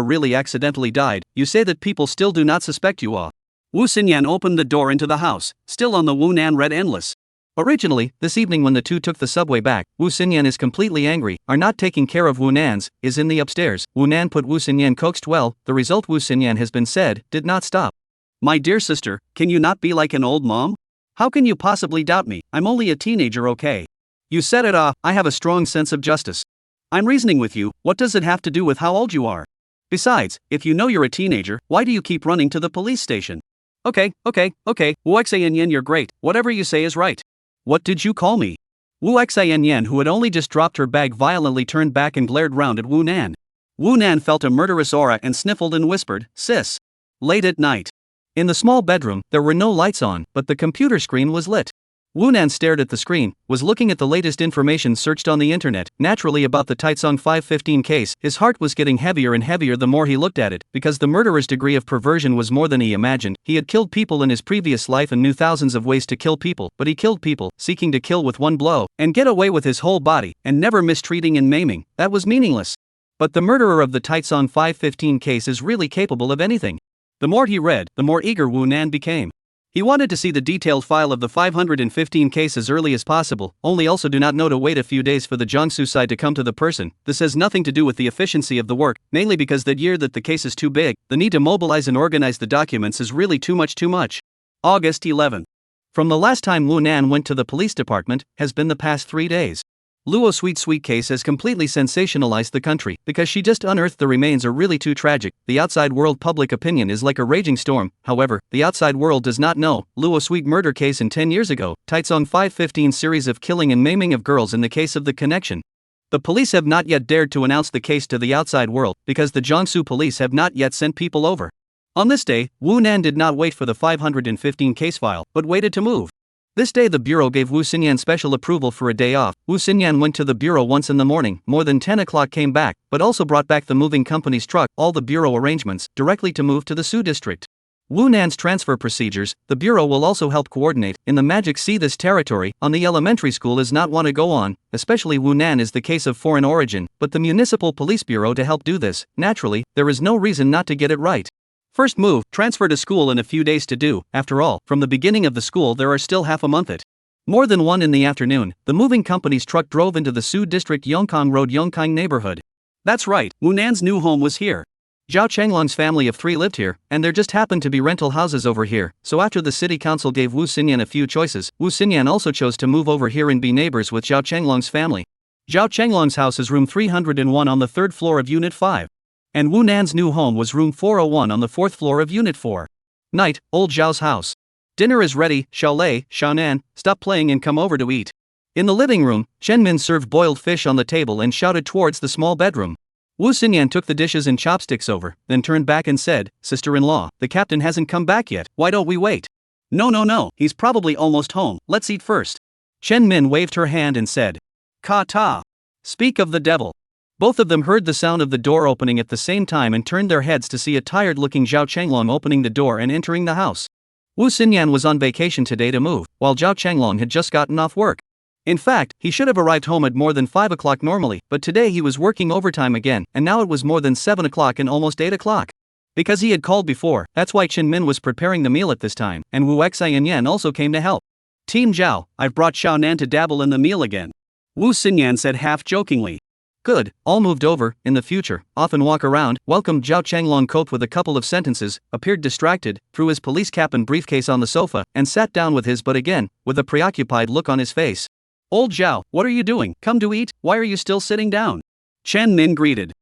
Speaker 1: really accidentally died, you say that people still do not suspect you all. Wu Xinyan opened the door into the house, still on the Wu Nan read endless. Originally, this evening when the two took the subway back, Wu Xinyan is completely angry, are not taking care of Wu Nan's, is in the upstairs. Wu Nan put Wu Xinyan coaxed well, the result Wu Xinyan has been said, did not stop. My dear sister, can you not be like an old mom? How can you possibly doubt me? I'm only a teenager, okay? You said it, I have a strong sense of justice. I'm reasoning with you, what does it have to do with how old you are? Besides, if you know you're a teenager, why do you keep running to the police station? Okay, Wu Xianyan, you're great, whatever you say is right. What did you call me? Wu Xianyan, who had only just dropped her bag, violently turned back and glared round at Wu Nan. Wu Nan felt a murderous aura and sniffled and whispered, sis. Late at night. In the small bedroom, there were no lights on, but the computer screen was lit. Wu Nan stared at the screen, was looking at the latest information searched on the internet, naturally about the Taitsong 515 case. His heart was getting heavier and heavier the more he looked at it, because the murderer's degree of perversion was more than he imagined. He had killed people in his previous life and knew thousands of ways to kill people, but he killed people, seeking to kill with one blow, and get away with his whole body, and never mistreating and maiming. That was meaningless. But the murderer of the Taitsong 515 case is really capable of anything. The more he read, the more eager Wu Nan became. He wanted to see the detailed file of the 515 case as early as possible, only also do not know to wait a few days for the Jiangsu side to come to the person. This has nothing to do with the efficiency of the work, mainly because that year that the case is too big, the need to mobilize and organize the documents is really too much. August 11. From the last time Wu Nan went to the police department, has been the past 3 days. Luo's sweet case has completely sensationalized the country, because she just unearthed the remains are really too tragic. The outside world public opinion is like a raging storm. However, the outside world does not know. Luo's sweet murder case in 10 years ago, Taitsong 515 series of killing and maiming of girls in the case of the connection. The police have not yet dared to announce the case to the outside world, because the Jiangsu police have not yet sent people over. On this day, Wu Nan did not wait for the 515 case file, but waited to move. This day the bureau gave Wu Xinyan special approval for a day off. Wu Xinyan went to the bureau once in the morning, more than 10 o'clock came back, but also brought back the moving company's truck, all the bureau arrangements, directly to move to the Su district. Wu Nan's transfer procedures, the bureau will also help coordinate. In the Magic Sea this territory, on the elementary school is not want to go on, especially Wu Nan is the case of foreign origin, but the municipal police bureau to help do this. Naturally, there is no reason not to get it right. First move, transfer to school in a few days to do. After all, from the beginning of the school there are still half a month it. More than 1 in the afternoon, the moving company's truck drove into the Su District Yongkang Road Yongkang neighborhood. That's right, Wu Nan's new home was here. Zhao Chenglong's family of 3 lived here, and there just happened to be rental houses over here, so after the city council gave Wu Xinyan a few choices, Wu Xinyan also chose to move over here and be neighbors with Zhao Chenglong's family. Zhao Chenglong's house is room 301 on the 3rd floor of Unit 5. And Wu Nan's new home was room 401 on the 4th floor of Unit 4. Night, old Zhao's house. Dinner is ready, Xiaolei, Xiaonan, stop playing and come over to eat. In the living room, Chen Min served boiled fish on the table and shouted towards the small bedroom. Wu Xinyan took the dishes and chopsticks over, then turned back and said, "Sister-in-law, the captain hasn't come back yet, why don't we wait?" No, he's probably almost home, let's eat first. Chen Min waved her hand and said, "Ka ta. Speak of the devil." Both of them heard the sound of the door opening at the same time and turned their heads to see a tired-looking Zhao Chenglong opening the door and entering the house. Wu Xinyan was on vacation today to move, while Zhao Chenglong had just gotten off work. In fact, he should have arrived home at more than 5 o'clock normally, but today he was working overtime again, and now it was more than 7 o'clock and almost 8 o'clock. Because he had called before, that's why Chen Min was preparing the meal at this time, and Wu Xianyan also came to help. "Team Zhao, I've brought Xiaonan to dabble in the meal again," Wu Xinyan said half-jokingly. "Good, all moved over. In the future, often walk around," welcomed Zhao Chenglong coped with a couple of sentences, appeared distracted, threw his police cap and briefcase on the sofa, and sat down with his but again, with a preoccupied look on his face. "Old Zhao, what are you doing? Come to eat, why are you still sitting down?" Chen Min greeted.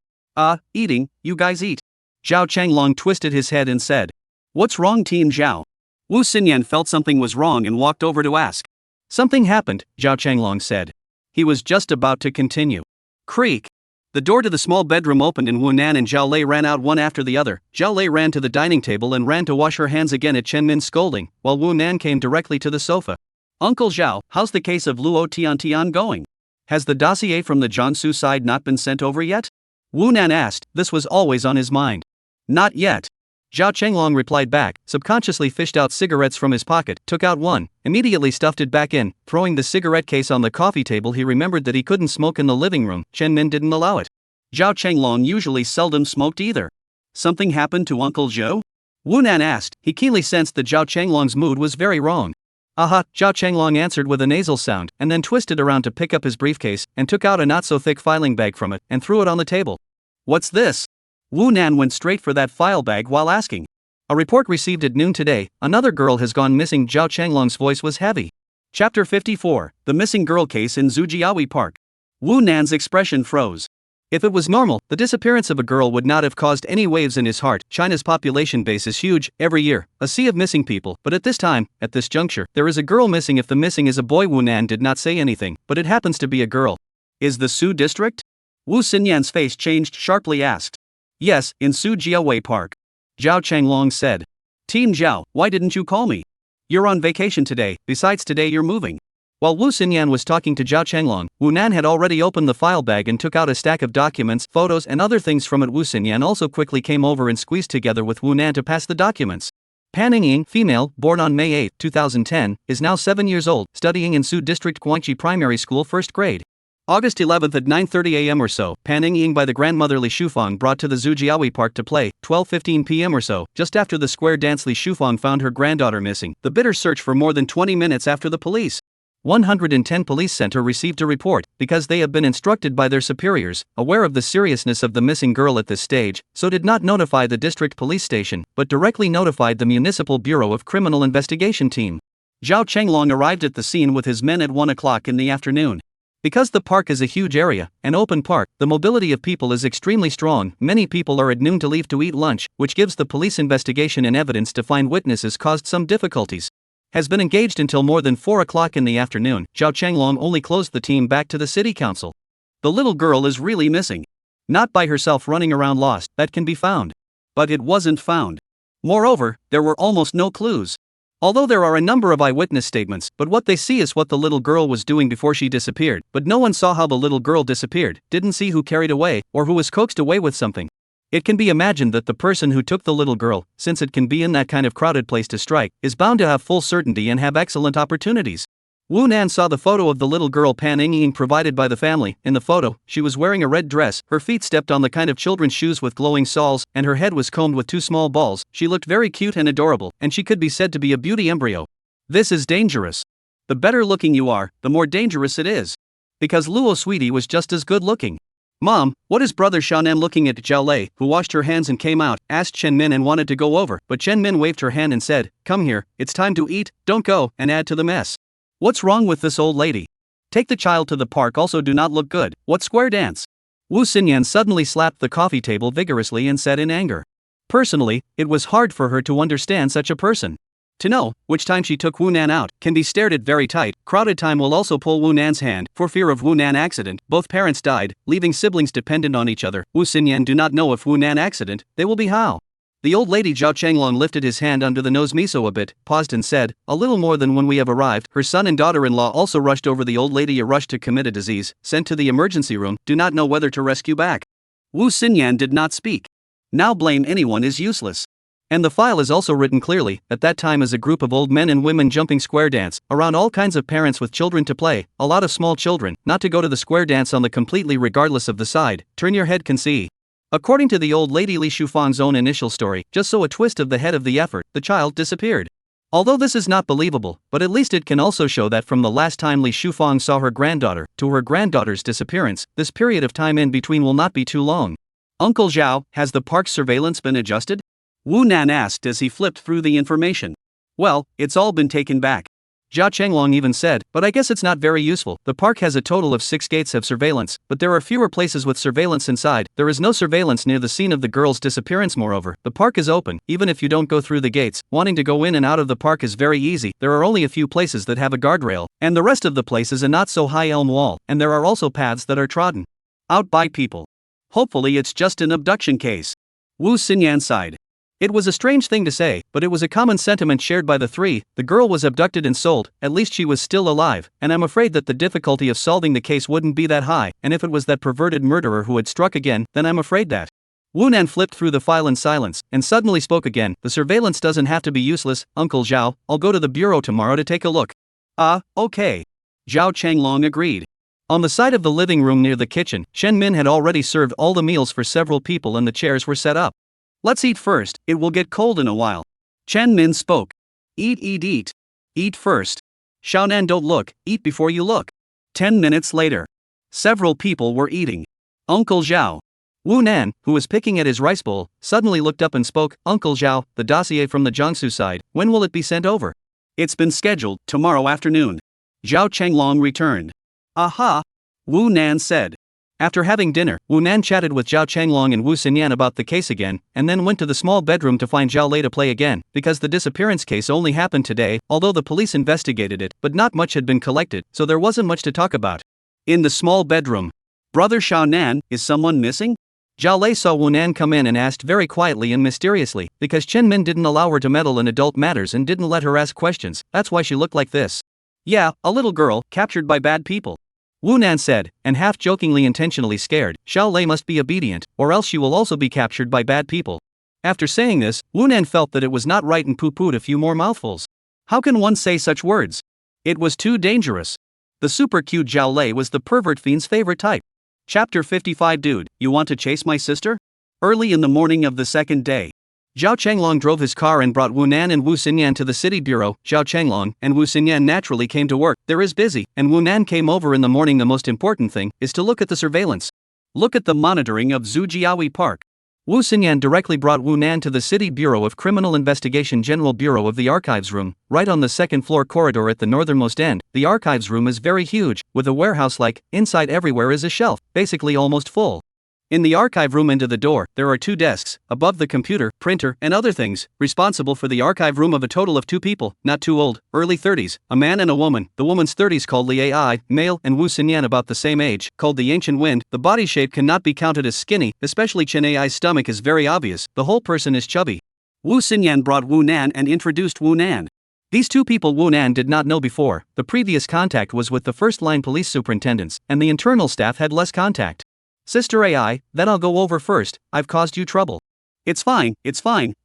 Speaker 1: Eating, you guys eat." Zhao Chenglong twisted his head and said. "What's wrong, Team Zhao?" Wu Xinyan felt something was wrong and walked over to ask. "Something happened," Zhao Chenglong said. He was just about to continue. Creak. The door to the small bedroom opened and Wu Nan and Zhao Lei ran out one after the other. Zhao Lei ran to the dining table and ran to wash her hands again at Chen Min's scolding, while Wu Nan came directly to the sofa. "Uncle Zhao, how's the case of Luo Tian going? Has the dossier from the Jiangsu side not been sent over yet?" Wu Nan asked. This was always on his mind. "Not yet." Zhao Chenglong replied back, subconsciously fished out cigarettes from his pocket, took out one, immediately stuffed it back in, throwing the cigarette case on the coffee table. He remembered that he couldn't smoke in the living room, Chen Min didn't allow it. Zhao Chenglong usually seldom smoked either. "Something happened to Uncle Zhou?" Wu Nan asked. He keenly sensed that Zhao Chenglong's mood was very wrong. "Aha," Zhao Chenglong answered with a nasal sound, and then twisted around to pick up his briefcase, and took out a not-so-thick filing bag from it, and threw it on the table. "What's this?" Wu Nan went straight for that file bag while asking. "A report received at noon today, another girl has gone missing." Zhao Chenglong's voice was heavy. Chapter 54, The Missing Girl Case in Zhujiawi Park. Wu Nan's expression froze. If it was normal, the disappearance of a girl would not have caused any waves in his heart. China's population base is huge, every year, a sea of missing people, but at this time, at this juncture, there is a girl missing. If the missing is a boy, Wu Nan did not say anything, but it happens to be a girl. "Is the Su district?" Wu Xinyan's face changed sharply asked. "Yes, in Zhujiawi Park." Zhao Chenglong said. "Team Zhao, why didn't you call me? You're on vacation today, besides today you're moving. While Wu Xinyan was talking to Zhao Chenglong, Wu Nan had already opened the file bag and took out a stack of documents, photos and other things from it. Wu Xinyan also quickly came over and squeezed together with Wu Nan to pass the documents. Pan Ying, female, born on May 8, 2010, is now 7 years old, studying in Su District Guangxi Primary School 1st grade. August 11 at 9:30 a.m. or so, Pan Ying by the grandmother Li Shufang brought to the Zhujiahui Park to play. 12:15 p.m. or so, just after the square dance, Li Shufang found her granddaughter missing. The bitter search for more than 20 minutes after the police. 110 Police Center received a report, because they have been instructed by their superiors, aware of the seriousness of the missing girl at this stage, so did not notify the district police station, but directly notified the Municipal Bureau of Criminal Investigation team. Zhao Chenglong arrived at the scene with his men at 1 o'clock in the afternoon. Because the park is a huge area, an open park, the mobility of people is extremely strong. Many people are at noon to leave to eat lunch, which gives the police investigation and evidence to find witnesses caused some difficulties. Has been engaged until more than 4 o'clock in the afternoon. Zhao Chenglong only closed the team back to the city council. The little girl is really missing. Not by herself running around lost, that can be found. But it wasn't found. Moreover, there were almost no clues. Although there are a number of eyewitness statements, but what they see is what the little girl was doing before she disappeared. But no one saw how the little girl disappeared, didn't see who carried away, or who was coaxed away with something. It can be imagined that the person who took the little girl, since it can be in that kind of crowded place to strike, is bound to have full certainty and have excellent opportunities. Wu Nan saw the photo of the little girl Pan Ying provided by the family. In the photo, she was wearing a red dress, her feet stepped on the kind of children's shoes with glowing soles, and her head was combed with 2 small balls. She looked very cute and adorable, and she could be said to be a beauty embryo. This is dangerous. The better looking you are, the more dangerous it is. Because Luo Sweetie was just as good looking. Mom, what is brother Xiaonan looking at? Zhao Lei, who washed her hands and came out, asked Chen Min and wanted to go over, but Chen Min waved her hand and said, "Come here, it's time to eat, don't go and add to the mess." What's wrong with this old lady? Take the child to the park. Also do not look good. What square dance? Wu Xinyan suddenly slapped the coffee table vigorously and said in anger. Personally, it was hard for her to understand such a person. To know which time she took Wu Nan out can be stared at very tight. Crowded time will also pull Wu Nan's hand, for fear of Wu Nan accident. Both parents died, leaving siblings dependent on each other. Wu Xinyan do not know if Wu Nan accident, they will be how. The old lady Zhao Chenglong lifted his hand under the nose miso a bit, paused and said, "A little more than when we have arrived." Her son and daughter-in-law also rushed over. The old lady rushed to commit a disease, sent to the emergency room, do not know whether to rescue back. Wu Xinyan did not speak. Now blame anyone is useless. And the file is also written clearly, at that time as a group of old men and women jumping square dance, around all kinds of parents with children to play, a lot of small children, not to go to the square dance on the completely regardless of the side, turn your head can see. According to the old lady Li Shufang's own initial story, just so a twist of the head of the effort, the child disappeared. Although this is not believable, but at least it can also show that from the last time Li Shufang saw her granddaughter, to her granddaughter's disappearance, this period of time in between will not be too long. Uncle Zhao, has the park's surveillance been adjusted? Wu Nan asked as he flipped through the information. Well, it's all been taken back. Zhao Chenglong even said, but I guess it's not very useful. The park has a total of 6 gates of surveillance, but there are fewer places with surveillance inside. There is no surveillance near the scene of the girl's disappearance. Moreover, the park is open, even if you don't go through the gates. Wanting to go in and out of the park is very easy. There are only a few places that have a guardrail, and the rest of the place is a not so high elm wall, and there are also paths that are trodden out by people. Hopefully it's just an abduction case. Wu Xinyan sighed. It was a strange thing to say, but it was a common sentiment shared by the three. The girl was abducted and sold, at least she was still alive, and I'm afraid that the difficulty of solving the case wouldn't be that high, and if it was that perverted murderer who had struck again, then I'm afraid that. Wu Nan flipped through the file in silence, and suddenly spoke again. The surveillance doesn't have to be useless, Uncle Zhao, I'll go to the bureau tomorrow to take a look. Okay. Zhao Chenglong agreed. On the side of the living room near the kitchen, Chen Min had already served all the meals for several people and the chairs were set up. Let's eat first, it will get cold in a while. Chen Min spoke. Eat. Eat first. Xiaonan, don't look, eat before you look. 10 minutes later. Several people were eating. Uncle Zhao. Wu Nan, who was picking at his rice bowl, suddenly looked up and spoke. Uncle Zhao, the dossier from the Jiangsu side, when will it be sent over? It's been scheduled, tomorrow afternoon. Zhao Chenglong returned. Aha! Wu Nan said. After having dinner, Wu Nan chatted with Zhao Chenglong and Wu Xinyan about the case again, and then went to the small bedroom to find Zhao Lei to play again, because the disappearance case only happened today, although the police investigated it, but not much had been collected, so there wasn't much to talk about. In the small bedroom. Brother Xiaonan, is someone missing? Zhao Lei saw Wu Nan come in and asked very quietly and mysteriously, because Chen Min didn't allow her to meddle in adult matters and didn't let her ask questions, that's why she looked like this. Yeah, a little girl, captured by bad people. Wu Nan said, and half-jokingly intentionally scared, Zhao Lei must be obedient, or else she will also be captured by bad people. After saying this, Wu Nan felt that it was not right and poo-pooed a few more mouthfuls. How can one say such words? It was too dangerous. The super cute Zhao Lei was the pervert fiend's favorite type. Chapter 55. Dude, you want to chase my sister? Early in the morning of the second day, Zhao Changlong drove his car and brought Wu Nan and Wu Xinyan to the city bureau. Zhao Changlong and Wu Xinyan naturally came to work. There is busy, and Wu Nan came over in the morning. The most important thing is to look at the surveillance. Look at the monitoring of Zhujiawi Park. Wu Xinyan directly brought Wu Nan to the City Bureau of Criminal Investigation General Bureau of the Archives Room, right on the second floor corridor at the northernmost end. The archives room is very huge, with a warehouse-like, inside everywhere is a shelf, basically almost full. In the archive room into the door, there are 2 desks, above the computer, printer, and other things, responsible for the archive room of a total of 2 people, not too old, early 30s, a man and a woman, the woman's 30s called Li Ai, male, and Wu Xinyan about the same age, called the Ancient Wind. The body shape cannot be counted as skinny, especially Chen Ai's stomach is very obvious, the whole person is chubby. Wu Xinyan brought Wu Nan and introduced Wu Nan. These 2 people Wu Nan did not know before. The previous contact was with the first-line police superintendents, and the internal staff had less contact. Sister Ai, then I'll go over first, I've caused you trouble. It's fine,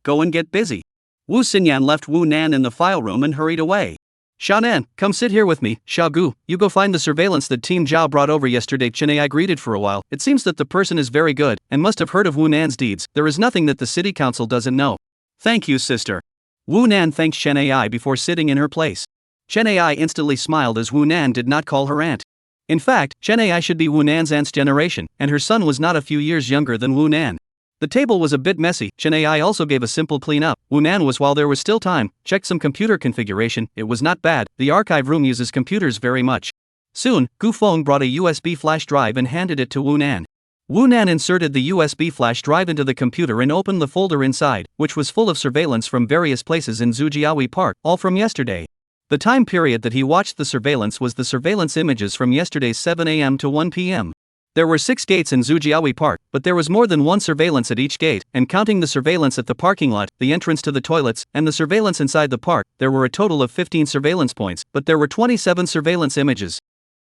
Speaker 1: go and get busy. Wu Xinyan left Wu Nan in the file room and hurried away. Xiaonan, come sit here with me. Xiaogu, you go find the surveillance that Team Zhao brought over yesterday. Chen Ai greeted for a while. It seems that the person is very good, and must have heard of Wu Nan's deeds. There is nothing that the city council doesn't know. Thank you, sister. Wu Nan thanked Chen Ai before sitting in her place. Chen Ai instantly smiled as Wu Nan did not call her aunt. In fact, Chen Ai should be Wu Nan's aunt's generation, and her son was not a few years younger than Wu Nan. The table was a bit messy. Chen Ai also gave a simple clean-up. Wu Nan was, while there was still time, checked some computer configuration. It was not bad. The archive room uses computers very much. Soon, Gu Feng brought a USB flash drive and handed it to Wu Nan. Wu Nan inserted the USB flash drive into the computer and opened the folder inside, which was full of surveillance from various places in Zhujiawi Park, all from yesterday. The time period that he watched the surveillance was the surveillance images from yesterday's 7 a.m. to 1 p.m. There were 6 gates in Zhujiawi Park, but there was more than one surveillance at each gate, and counting the surveillance at the parking lot, the entrance to the toilets, and the surveillance inside the park, there were a total of 15 surveillance points, but there were 27 surveillance images.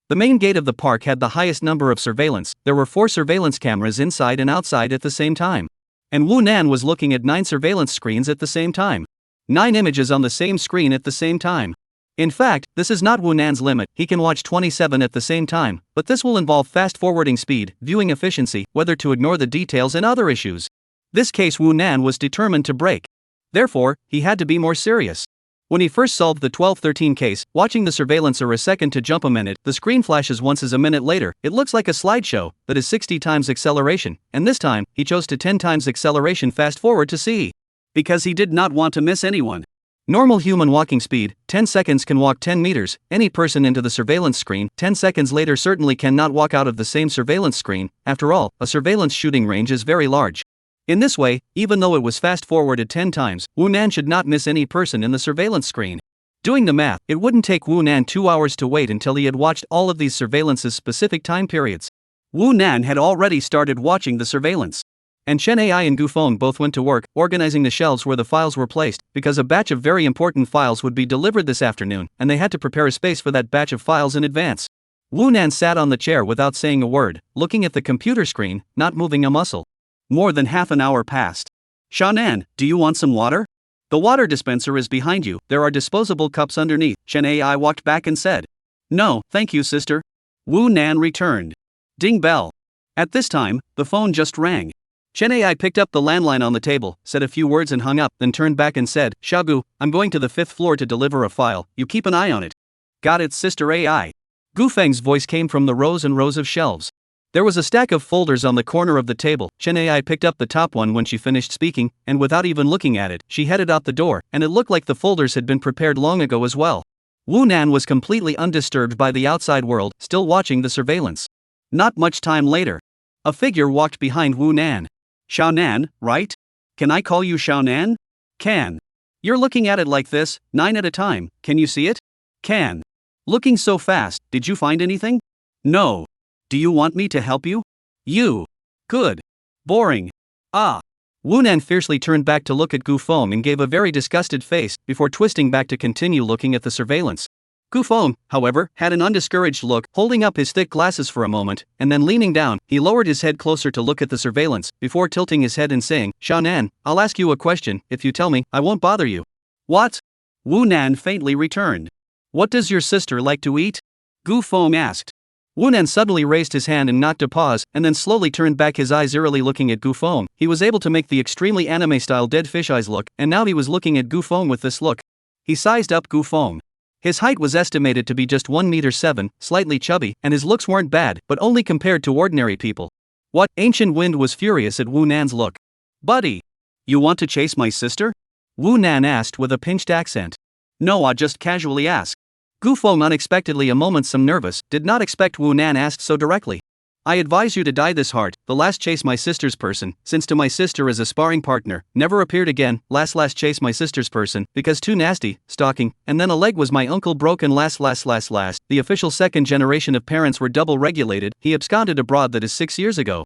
Speaker 1: The main gate of the park had the highest number of surveillance. There were 4 surveillance cameras inside and outside at the same time. And Wu Nan was looking at 9 surveillance screens at the same time. 9 images on the same screen at the same time. In fact, this is not Wu Nan's limit. He can watch 27 at the same time, but this will involve fast-forwarding speed, viewing efficiency, whether to ignore the details and other issues. This case Wu Nan was determined to break. Therefore, he had to be more serious. When he first solved the 1213 case, watching the surveillance a second to jump a minute, the screen flashes once as a minute later. It looks like a slideshow, that is 60 times acceleration, and this time, he chose to 10 times acceleration fast forward to see. Because he did not want to miss anyone. Normal human walking speed, 10 seconds can walk 10 meters, any person into the surveillance screen, 10 seconds later certainly cannot walk out of the same surveillance screen. After all, a surveillance shooting range is very large. In this way, even though it was fast-forwarded 10 times, Wu Nan should not miss any person in the surveillance screen. Doing the math, it wouldn't take Wu Nan 2 hours to wait until he had watched all of these surveillance's specific time periods. Wu Nan had already started watching the surveillance. And Chen Ai and Gu Feng both went to work, organizing the shelves where the files were placed, because a batch of very important files would be delivered this afternoon, and they had to prepare a space for that batch of files in advance. Wu Nan sat on the chair without saying a word, looking at the computer screen, not moving a muscle. More than half an hour passed. Xiaonan, do you want some water? The water dispenser is behind you, there are disposable cups underneath. Chen Ai walked back and said. No, thank you, sister. Wu Nan returned. Ding bell. At this time, the phone just rang. Chen Ai picked up the landline on the table, said a few words and hung up, then turned back and said, Xiaogu, I'm going to the 5th floor to deliver a file, you keep an eye on it. Got it, sister Ai. Gu Feng's voice came from the rows and rows of shelves. There was a stack of folders on the corner of the table. Chen Ai picked up the top one when she finished speaking, and without even looking at it, she headed out the door, and it looked like the folders had been prepared long ago as well. Wu Nan was completely undisturbed by the outside world, still watching the surveillance. Not much time later, a figure walked behind Wu Nan. Xiaonan, right? Can I call you Xiaonan? Can. You're looking at it like this, 9 at a time, can you see it? Can. Looking so fast, did you find anything? No. Do you want me to help you? You. Good. Boring. Ah. Wu Nan fiercely turned back to look at Gu Feng and gave a very disgusted face before twisting back to continue looking at the surveillance. Gu Feng, however, had an undiscouraged look, holding up his thick glasses for a moment, and then leaning down, he lowered his head closer to look at the surveillance, before tilting his head and saying, "Sha Nan, I'll ask you a question. If you tell me, I won't bother you." "What?" Wu Nan faintly returned. "What does your sister like to eat?" Gu Feng asked. Wu Nan suddenly raised his hand and knocked a pause, and then slowly turned back, his eyes eerily looking at Gu Feng. He was able to make the extremely anime-style dead fish eyes look, and now he was looking at Gu Feng with this look. He sized up Gu Feng. His height was estimated to be just 1.7 meters, slightly chubby, and his looks weren't bad, but only compared to ordinary people. "What?" Ancient Wind was furious at Wu Nan's look. "Buddy, you want to chase my sister?" Wu Nan asked with a pinched accent. "No, I just casually asked." Gu Feng, unexpectedly a moment some nervous, did not expect Wu Nan asked so directly. "I advise you to die this heart, the last chase my sister's person, since to my sister as a sparring partner, never appeared again, last chase my sister's person, because too nasty, stalking, and then a leg was my uncle broken last, the official second generation of parents were double regulated, he absconded abroad, that is 6 years ago."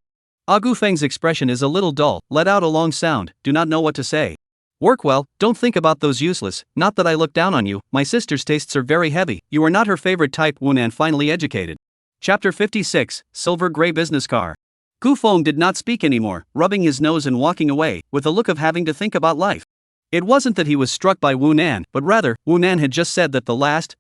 Speaker 1: Gu Feng's expression is a little dull, let out a long sound, do not know what to say. "Work well, don't think about those useless, not that I look down on you, my sister's tastes are very heavy, you are not her favorite type," Wu Nan finally educated. Chapter 56, Silver Gray Business Car. Gu Feng did not speak anymore, rubbing his nose and walking away, with a look of having to think about life. It wasn't that he was struck by Wu Nan, but rather, Wu Nan had just said that the last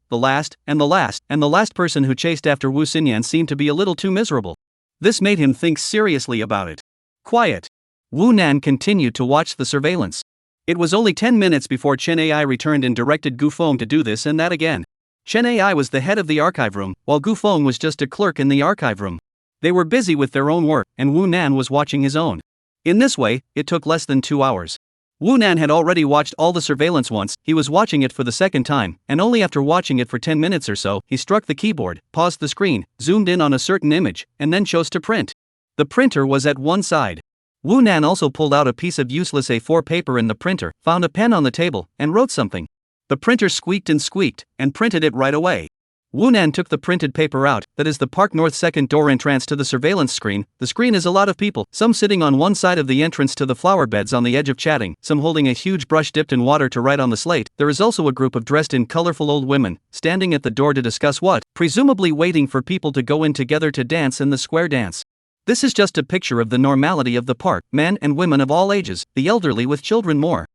Speaker 1: person who chased after Wu Xinyan seemed to be a little too miserable. This made him think seriously about it. Quiet. Wu Nan continued to watch the surveillance. It was only 10 minutes before Chen Ai returned and directed Gu Feng to do this and that again. Chen Ai was the head of the archive room, while Gu Feng was just a clerk in the archive room. They were busy with their own work, and Wu Nan was watching his own. In this way, it took less than 2 hours. Wu Nan had already watched all the surveillance once, he was watching it for the second time, and only after watching it for 10 minutes or so, he struck the keyboard, paused the screen, zoomed in on a certain image, and then chose to print. The printer was at one side. Wu Nan also pulled out a piece of useless A4 paper in the printer, found a pen on the table, and wrote something. The printer squeaked, and printed it right away. Wu Nan took the printed paper out, that is the Park North second door entrance to the surveillance screen. The screen is a lot of people, some sitting on one side of the entrance to the flower beds on the edge of chatting, some holding a huge brush dipped in water to write on the slate. There is also a group of dressed in colorful old women, standing at the door to discuss what, presumably waiting for people to go in together to dance in the square dance. This is just a picture of the normality of the park, men and women of all ages, the elderly with children more.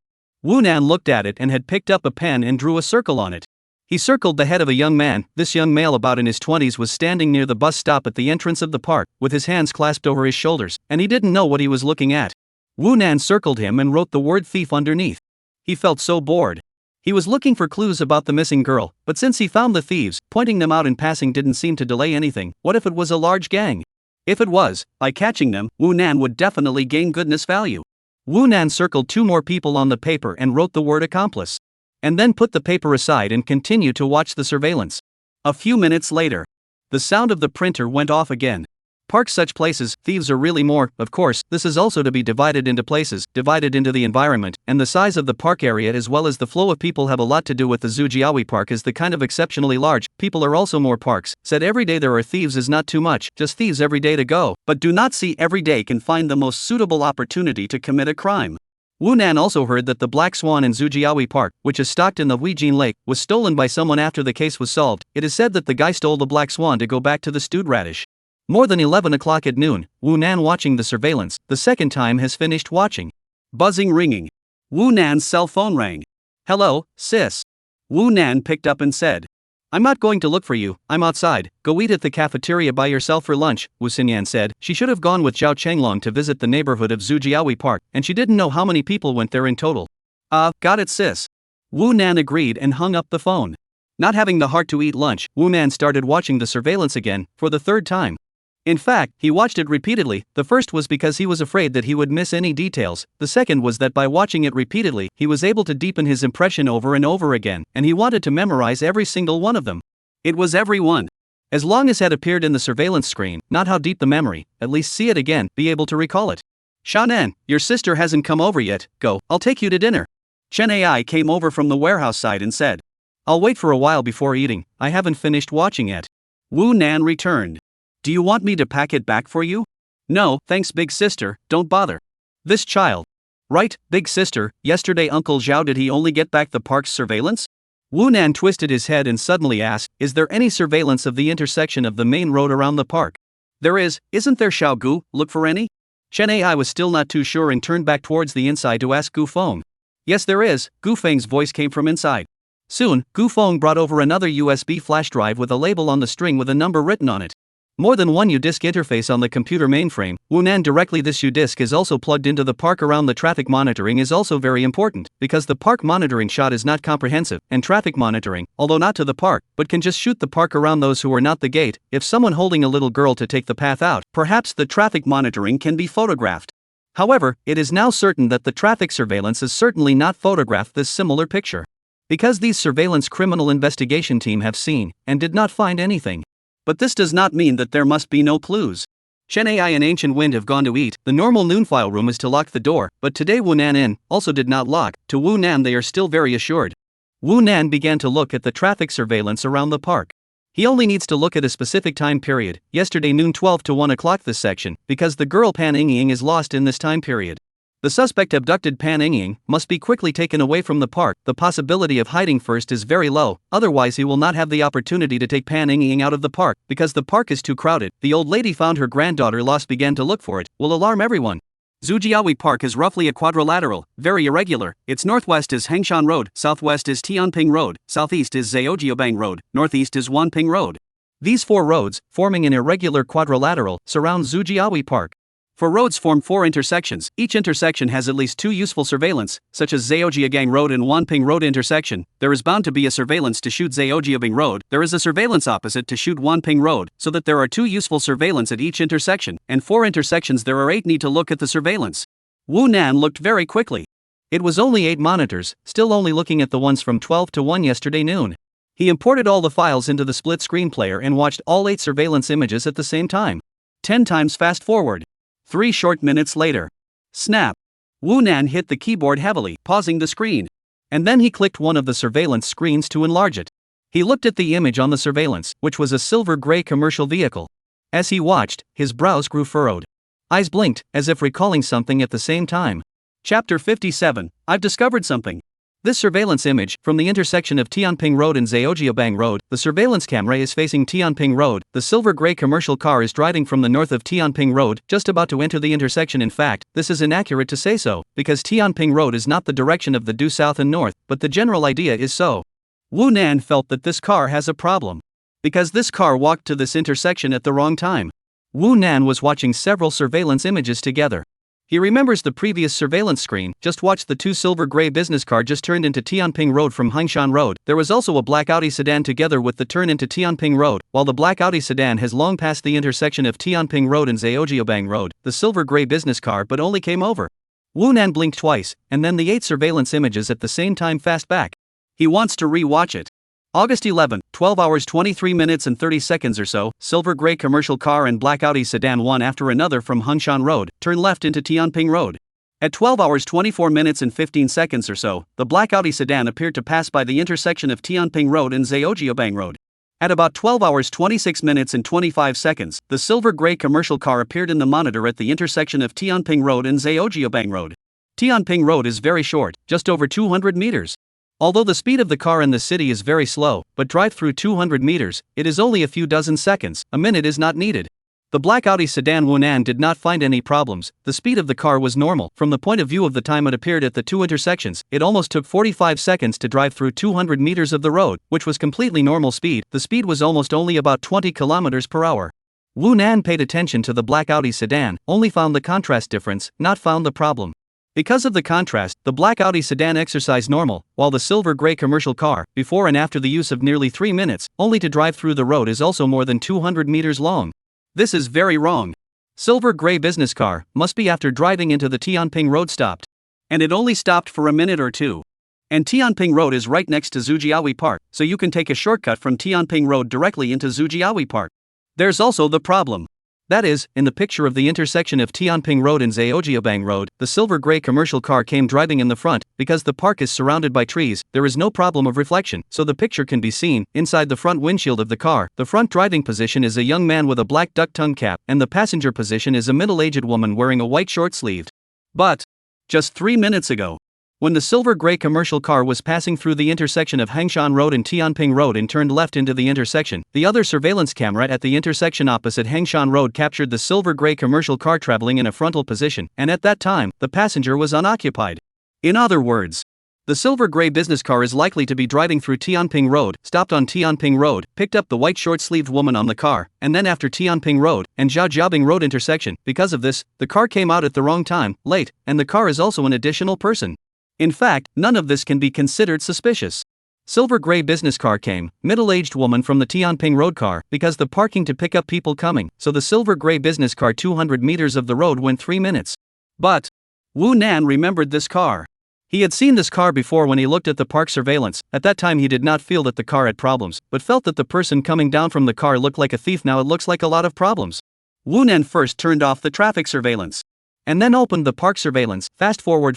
Speaker 1: Wu Nan looked at it and had picked up a pen and drew a circle on it. He circled the head of a young man. This young male, about in his 20s, was standing near the bus stop at the entrance of the park, with his hands clasped over his shoulders, and he didn't know what he was looking at. Wu Nan circled him and wrote the word thief underneath. He felt so bored. He was looking for clues about the missing girl, but since he found the thieves, pointing them out in passing didn't seem to delay anything. What if it was a large gang? If it was, by catching them, Wu Nan would definitely gain goodness value. Wu Nan circled 2 more people on the paper and wrote the word accomplice. And then put the paper aside and continued to watch the surveillance. A few minutes later, the sound of the printer went off again. Parks, such places, thieves are really more, of course. This is also to be divided into places, divided into the environment, and the size of the park area as well as the flow of people have a lot to do with the Zujiawi Park is the kind of exceptionally large. People are also more. Parks said every day there are thieves is not too much, just thieves every day to go, but do not see every day can find the most suitable opportunity to commit a crime. Wu Nan also heard that the Black Swan in Zujiawi Park, which is stocked in the Huijin Lake, was stolen by someone after the case was solved. It is said that the guy stole the Black Swan to go back to the stewed radish. More than 11 o'clock at noon, Wu Nan watching the surveillance, the second time has finished watching. Buzzing, ringing. Wu Nan's cell phone rang. "Hello, sis." Wu Nan picked up and said, "I'm not going to look for you, I'm outside, go eat at the cafeteria by yourself for lunch," Wu Xinyan said. She should have gone with Zhao Chenglong to visit the neighborhood of Zujiawi Park, and she didn't know how many people went there in total. Got it, sis." Wu Nan agreed and hung up the phone. Not having the heart to eat lunch, Wu Nan started watching the surveillance again, for the third time. In fact, he watched it repeatedly. The first was because he was afraid that he would miss any details. The second was that by watching it repeatedly, he was able to deepen his impression over and over again, and he wanted to memorize every single one of them. It was every one. As long as had appeared in the surveillance screen, not how deep the memory, at least see it again, be able to recall it. "Shannan, your sister hasn't come over yet, go, I'll take you to dinner." Chen Ai came over from the warehouse side and said, "I'll wait for a while before eating, I haven't finished watching yet." Wu Nan returned. "Do you want me to pack it back for you?" No, thanks big sister, don't bother. This child. Right, big sister, yesterday Uncle Zhao, did he only get back the park's surveillance? Wu Nan twisted his head and suddenly asked, is there any surveillance of the intersection of the main road around the park? There is, isn't there, Xiao Gu, look for any? Chen Ai was still not too sure and turned back towards the inside to ask Gu Feng. Yes there is, Gu Feng's voice came from inside. Soon, Gu Feng brought over another USB flash drive with a label on the string with a number written on it. More than one U-disk interface on the computer mainframe. Wunan directly. This U-disk is also plugged into the park. Around the traffic monitoring is also very important, because the park monitoring shot is not comprehensive, and traffic monitoring, although not to the park, but can just shoot the park around those who are not the gate. If someone holding a little girl to take the path out, perhaps the traffic monitoring can be photographed. However, it is now certain that the traffic surveillance is certainly not photographed this similar picture. Because these surveillance criminal investigation team have seen, and did not find anything. But this does not mean that there must be no clues. Chen Ai and Ancient Wind have gone to eat. The normal noon file room is to lock the door, but today Wu Nan in also did not lock. To Wu Nan they are still very assured. Wu Nan began to look at the traffic surveillance around the park. He only needs to look at a specific time period, yesterday noon 12 to 1 o'clock this section, because the girl Pan Yingying is lost in this time period. The suspect abducted Pan Yingying must be quickly taken away from the park. The possibility of hiding first is very low, otherwise he will not have the opportunity to take Pan Yingying out of the park, because the park is too crowded. The old lady found her granddaughter lost, began to look for it, will alarm everyone. Zhujiahui Park is roughly a quadrilateral, very irregular. Its northwest is Hengshan Road, southwest is Tianping Road, southeast is Zheojiabang Road, northeast is Wanping Road. These four roads, forming an irregular quadrilateral, surround Zhujiahui Park. Four roads form four intersections. Each intersection has at least two useful surveillance, such as Zheojiagang Road and Wanping Road intersection. There is bound to be a surveillance to shoot Zheojiabang Road. There is a surveillance opposite to shoot Wanping Road, so that there are two useful surveillance at each intersection, and four intersections there are 8 need to look at the surveillance. Wu Nan looked very quickly. It was only 8 monitors, still only looking at the ones from 12 to 1 yesterday noon. He imported all the files into the split screen player and watched all 8 surveillance images at the same time. 10 times fast forward. 3 short minutes later. Snap. Wu Nan hit the keyboard heavily, pausing the screen. And then he clicked one of the surveillance screens to enlarge it. He looked at the image on the surveillance, which was a silver-gray commercial vehicle. As he watched, his brows grew furrowed. Eyes blinked, as if recalling something at the same time. Chapter 57, I've discovered something. This surveillance image, from the intersection of Tianping Road and Zheojiabang Road, the surveillance camera is facing Tianping Road. The silver-gray commercial car is driving from the north of Tianping Road, just about to enter the intersection. In fact, this is inaccurate to say so, because Tianping Road is not the direction of the due south and north, but the general idea is so. Wu Nan felt that this car has a problem. Because this car walked to this intersection at the wrong time. Wu Nan was watching several surveillance images together. He remembers the previous surveillance screen, just watched the 2 silver-gray business car just turned into Tianping Road from Hengshan Road. There was also a black Audi sedan together with the turn into Tianping Road. While the black Audi sedan has long passed the intersection of Tianping Road and Zheojiabang Road, the silver-gray business car but only came over. Wu Nan blinked twice, and then the 8 surveillance images at the same time fast back. He wants to re-watch it. August 11, 12 hours 23 minutes and 30 seconds or so, silver-gray commercial car and black Audi sedan one after another from Hengshan Road, turn left into Tianping Road. At 12 hours 24 minutes and 15 seconds or so, the black Audi sedan appeared to pass by the intersection of Tianping Road and Zheojiabang Road. At about 12 hours 26 minutes and 25 seconds, the silver-gray commercial car appeared in the monitor at the intersection of Tianping Road and Zheojiabang Road. Tianping Road is very short, just over 200 meters. Although the speed of the car in the city is very slow, but drive through 200 meters, it is only a few dozen seconds. A minute is not needed. The black Audi sedan Wu Nan did not find any problems. The speed of the car was normal. From the point of view of the time it appeared at the 2 intersections, it almost took 45 seconds to drive through 200 meters of the road, which was completely normal speed. The speed was almost only about 20 kilometers per hour. Wu Nan paid attention to the black Audi sedan, only found the contrast difference, not found the problem. Because of the contrast, the black Audi sedan exercised normal, while the silver-gray commercial car, before and after the use of nearly 3 minutes, only to drive through the road is also more than 200 meters long. This is very wrong. Silver-gray business car must be after driving into the Tianping Road stopped. And it only stopped for a minute or two. And Tianping Road is right next to Zhujiahui Park, so you can take a shortcut from Tianping Road directly into Zhujiahui Park. There's also the problem. That is, in the picture of the intersection of Tianping Road and Zhejiabang Road, the silver-gray commercial car came driving in the front. Because the park is surrounded by trees, there is no problem of reflection, so the picture can be seen inside the front windshield of the car. The front driving position is a young man with a black duck-tongue cap, and the passenger position is a middle-aged woman wearing a white short-sleeved. But just 3 minutes ago, when the silver-gray commercial car was passing through the intersection of Hangshan Road and Tianping Road and turned left into the intersection, the other surveillance camera at the intersection opposite Hangshan Road captured the silver-gray commercial car traveling in a frontal position, and at that time, the passenger was unoccupied. In other words, the silver-gray business car is likely to be driving through Tianping Road, stopped on Tianping Road, picked up the white short-sleeved woman on the car, and then after Tianping Road and Zhejiabang Road intersection. Because of this, the car came out at the wrong time, late, and the car is also an additional person. In fact, none of this can be considered suspicious. Silver-gray business car came, middle-aged woman from the Tianping Road car, because the parking to pick up people coming, so the silver-gray business car 200 meters of the road went 3 minutes. But Wu Nan remembered this car. He had seen this car before when he looked at the park surveillance. At that time he did not feel that the car had problems, but felt that the person coming down from the car looked like a thief. Now it looks like a lot of problems. Wu Nan first turned off the traffic surveillance, and then opened the park surveillance. Fast forward,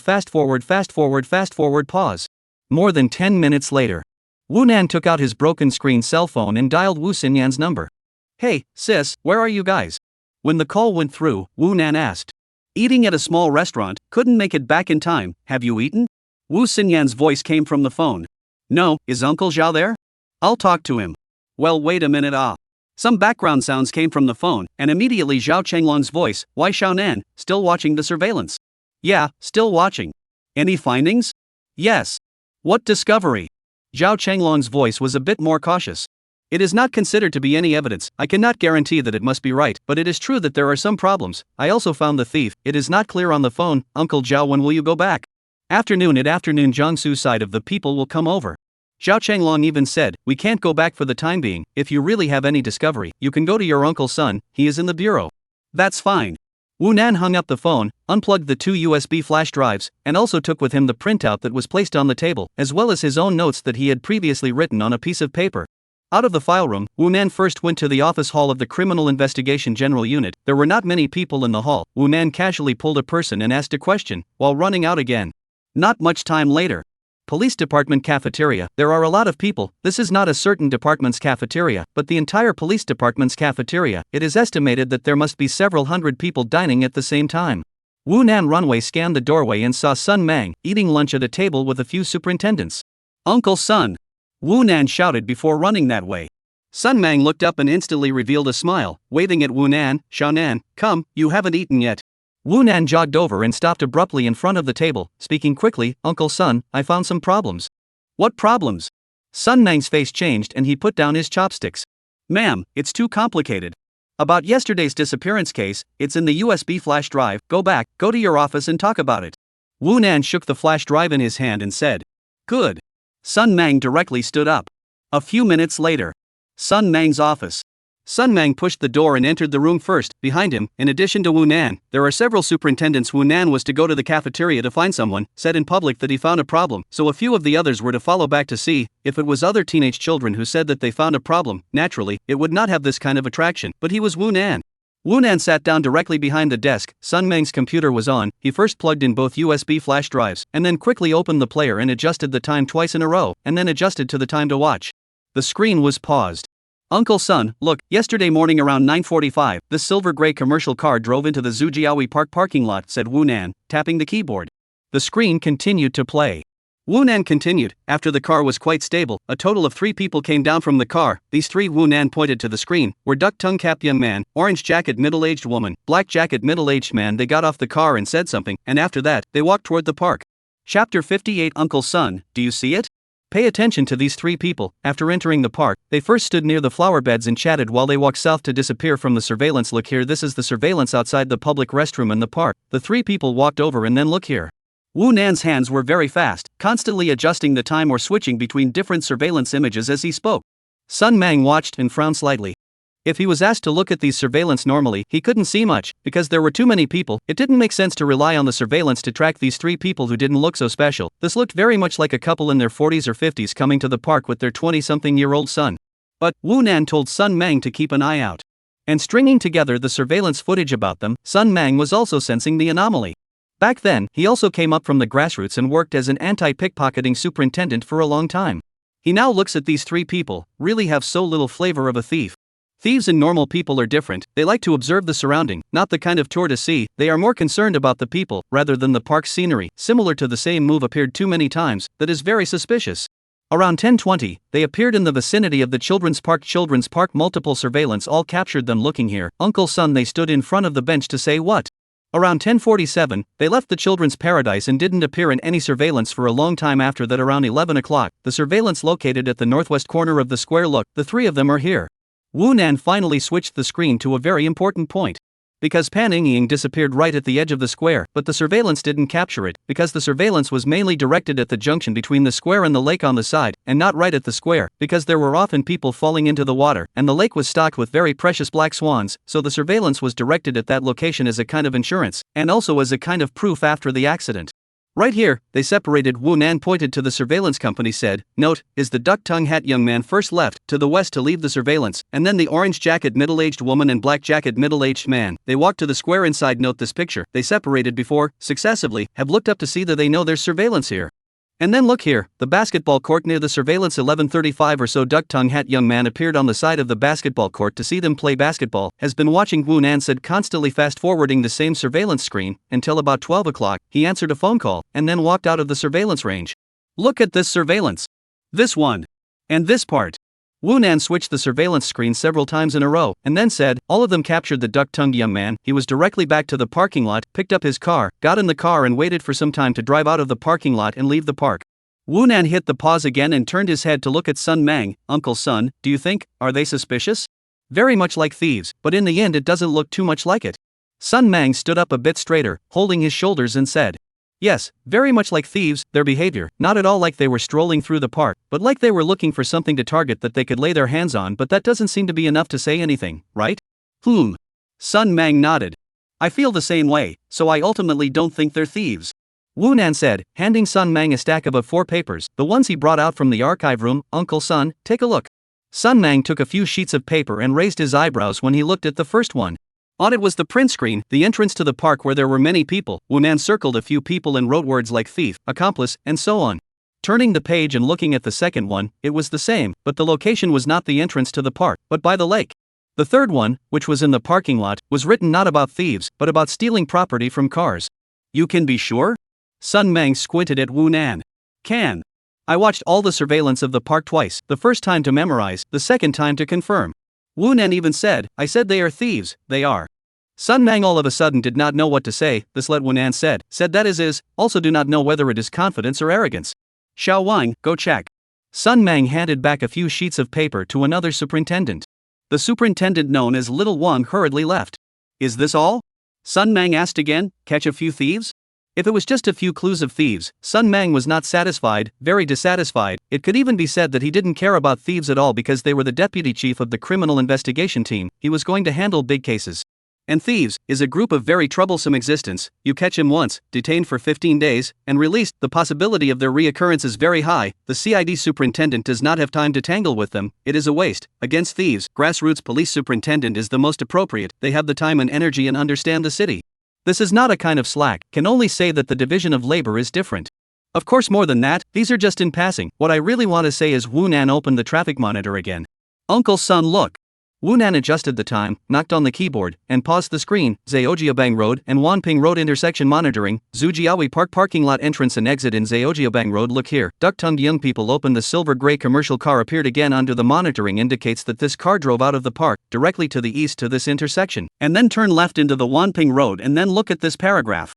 Speaker 1: pause. More than 10 minutes later, Wu Nan took out his broken screen cell phone and dialed Wu Xinyan's number. "Hey, sis, where are you guys?" When the call went through, Wu Nan asked. "Eating at a small restaurant, couldn't make it back in time. Have you eaten?" Wu Xinyan's voice came from the phone. "No, is Uncle Zhao there? I'll talk to him." "Well, wait a minute, Some background sounds came from the phone, and immediately Zhao Chenglong's voice. "Why, Xiaonan, still watching the surveillance?" "Yeah, still watching." "Any findings?" "Yes." "What discovery?" Zhao Chenglong's voice was a bit more cautious. "It is not considered to be any evidence. I cannot guarantee that it must be right, but it is true that there are some problems. I also found the thief. It is not clear on the phone. Uncle Zhao, when will you go back?" "Afternoon. At afternoon Jiangsu side of the people will come over." Zhao Chenglong even said, "We can't go back for the time being. If you really have any discovery, you can go to your uncle's son, he is in the bureau." "That's fine." Wu Nan hung up the phone, unplugged the 2 USB flash drives, and also took with him the printout that was placed on the table, as well as his own notes that he had previously written on a piece of paper. Out of the file room, Wu Nan first went to the office hall of the Criminal Investigation General Unit. There were not many people in the hall. Wu Nan casually pulled a person and asked a question, while running out again. Not much time later. Police department cafeteria. There are a lot of people. This is not a certain department's cafeteria, but the entire police department's cafeteria. It is estimated that there must be several hundred people dining at the same time. Wu Nan Runway scanned the doorway and saw Sun Mang eating lunch at a table with a few superintendents. "Uncle Sun!" Wu Nan shouted before running that way. Sun Mang looked up and instantly revealed a smile, waving at Wu Nan. "Xiaonan, come, you haven't eaten yet." Wu Nan jogged over and stopped abruptly in front of the table, speaking quickly. "Uncle Sun, I found some problems." "What problems?" Sun Mang's face changed and he put down his chopsticks. "Ma'am, it's too complicated. About yesterday's disappearance case, it's in the USB flash drive. Go back, go to your office and talk about it." Wu Nan shook the flash drive in his hand and said, "Good." Sun Mang directly stood up. A few minutes later. Sun Mang's office. Sun Mang pushed the door and entered the room first. Behind him, in addition to Wu Nan, there are several superintendents. Wu Nan was to go to the cafeteria to find someone, said in public that he found a problem, so a few of the others were to follow back to see if it was other teenage children who said that they found a problem. Naturally, it would not have this kind of attraction, but he was Wu Nan. Wu Nan sat down directly behind the desk. Sun Mang's computer was on. He first plugged in both USB flash drives, and then quickly opened the player and adjusted the time twice in a row, and then adjusted to the time to watch. The screen was paused. "Uncle Sun, look, yesterday morning around 9:45, this silver-gray commercial car drove into the Zhujiawi Park parking lot," said Wu Nan, tapping the keyboard. The screen continued to play. Wu Nan continued. "After the car was quite stable, a total of 3 people came down from the car. These 3," Wu Nan pointed to the screen, "were duck-tongue cap young man, orange jacket middle-aged woman, black jacket middle-aged man. They got off the car and said something, and after that, they walked toward the park." Chapter 58. Uncle Sun, do you see it? Pay attention to these 3 people. After entering the park, they first stood near the flower beds and chatted while they walked south to disappear from the surveillance. Look here, this is the surveillance outside the public restroom in the park. The 3 people walked over and then look here. Wu Nan's hands were very fast, constantly adjusting the time or switching between different surveillance images as he spoke. Sun Mang watched and frowned slightly. If he was asked to look at these surveillance normally, he couldn't see much, because there were too many people. It didn't make sense to rely on the surveillance to track these 3 people who didn't look so special. This looked very much like a couple in their 40s or 50s coming to the park with their 20-something-year-old son. But Wu Nan told Sun Mang to keep an eye out. And stringing together the surveillance footage about them, Sun Mang was also sensing the anomaly. Back then, he also came up from the grassroots and worked as an anti-pickpocketing superintendent for a long time. He now looks at these three people, really have so little flavor of a thief. Thieves and normal people are different, they like to observe the surrounding, not the kind of tour to see, they are more concerned about the people, rather than the park's scenery, similar to the same move appeared too many times, that is very suspicious. Around 10:20, they appeared in the vicinity of the children's park. Multiple surveillance all captured them looking here. Uncle Son, they stood in front of the bench to say what? Around 10:47, they left the children's paradise and didn't appear in any surveillance for a long time after that. Around 11 o'clock, the surveillance located at the northwest corner of the square. Look, the three of them are here. Wu Nan finally switched the screen to a very important point. Because Pan Ying disappeared right at the edge of the square, but the surveillance didn't capture it, because the surveillance was mainly directed at the junction between the square and the lake on the side, and not right at the square, because there were often people falling into the water, and the lake was stocked with very precious black swans, so the surveillance was directed at that location as a kind of insurance, and also as a kind of proof after the accident. Right here, they separated. Wu Nan pointed to the surveillance company, said, "Note, is the duck-tongue hat young man first left, to the west to leave the surveillance, and then the orange-jacket middle-aged woman and black-jacket middle-aged man. They walked to the square inside. Note this picture, they separated before, successively, have looked up to see that they know there's surveillance here. And then look here, the basketball court near the surveillance. 11:35 or so, duck-tongue hat young man appeared on the side of the basketball court to see them play basketball, has been watching," Wu Nan said, constantly fast-forwarding the same surveillance screen, until about 12 o'clock, he answered a phone call, and then walked out of the surveillance range. Look at this surveillance. This one. And this part. Wu Nan switched the surveillance screen several times in a row, and then said, all of them captured the duck-tongued young man. He was directly back to the parking lot, picked up his car, got in the car and waited for some time to drive out of the parking lot and leave the park. Wu Nan hit the pause again and turned his head to look at Sun Mang. "Uncle Sun, do you think, are they suspicious? Very much like thieves, but in the end it doesn't look too much like it." Sun Mang stood up a bit straighter, holding his shoulders, and said, "Yes, very much like thieves, their behavior, not at all like they were strolling through the park, but like they were looking for something to target that they could lay their hands on, but that doesn't seem to be enough to say anything, right?" Sun Mang nodded. "I feel the same way, so I ultimately don't think they're thieves," Wu Nan said, handing Sun Mang a stack of 4 papers, the ones he brought out from the archive room. "Uncle Sun, take a look." Sun Mang took a few sheets of paper and raised his eyebrows when he looked at the first one. On it was the print screen, the entrance to the park where there were many people. Wu Nan circled a few people and wrote words like thief, accomplice, and so on. Turning the page and looking at the second one, it was the same, but the location was not the entrance to the park, but by the lake. The third one, which was in the parking lot, was written not about thieves, but about stealing property from cars. "You can be sure?" Sun Mang squinted at Wu Nan. "Can. I watched all the surveillance of the park twice, the first time to memorize, the second time to confirm." Wu Nan even said, "I said they are thieves, they are." Sun Mang all of a sudden did not know what to say. This let Wu Nan said that is, also do not know whether it is confidence or arrogance. "Xiao Wang, go check." Sun Mang handed back a few sheets of paper to another superintendent. The superintendent known as Little Wang hurriedly left. "Is this all?" Sun Mang asked again, "Catch a few thieves?" If it was just a few clues of thieves, Sun Mang was not satisfied, very dissatisfied. It could even be said that he didn't care about thieves at all because they were the deputy chief of the criminal investigation team. He was going to handle big cases. And thieves is a group of very troublesome existence. You catch him once, detained for 15 days, and released, the possibility of their reoccurrence is very high. The CID superintendent does not have time to tangle with them, it is a waste. Against thieves, grassroots police superintendent is the most appropriate. They have the time and energy and understand the city. This is not a kind of slack, can only say that the division of labor is different. Of course, more than that, these are just in passing. What I really want to say is Wu Nan opened the traffic monitor again. "Uncle Sun, look." Wu Nan adjusted the time, knocked on the keyboard, and paused the screen. Zheojiabang Road and Wanping Road intersection monitoring. Zhujiawi Park parking lot entrance and exit in Zheojiabang Road. Look here, duck-tongued young people opened. The silver-gray commercial car appeared again under the monitoring, indicates that this car drove out of the park, directly to the east to this intersection, and then turned left into the Wanping Road. And then look at this paragraph.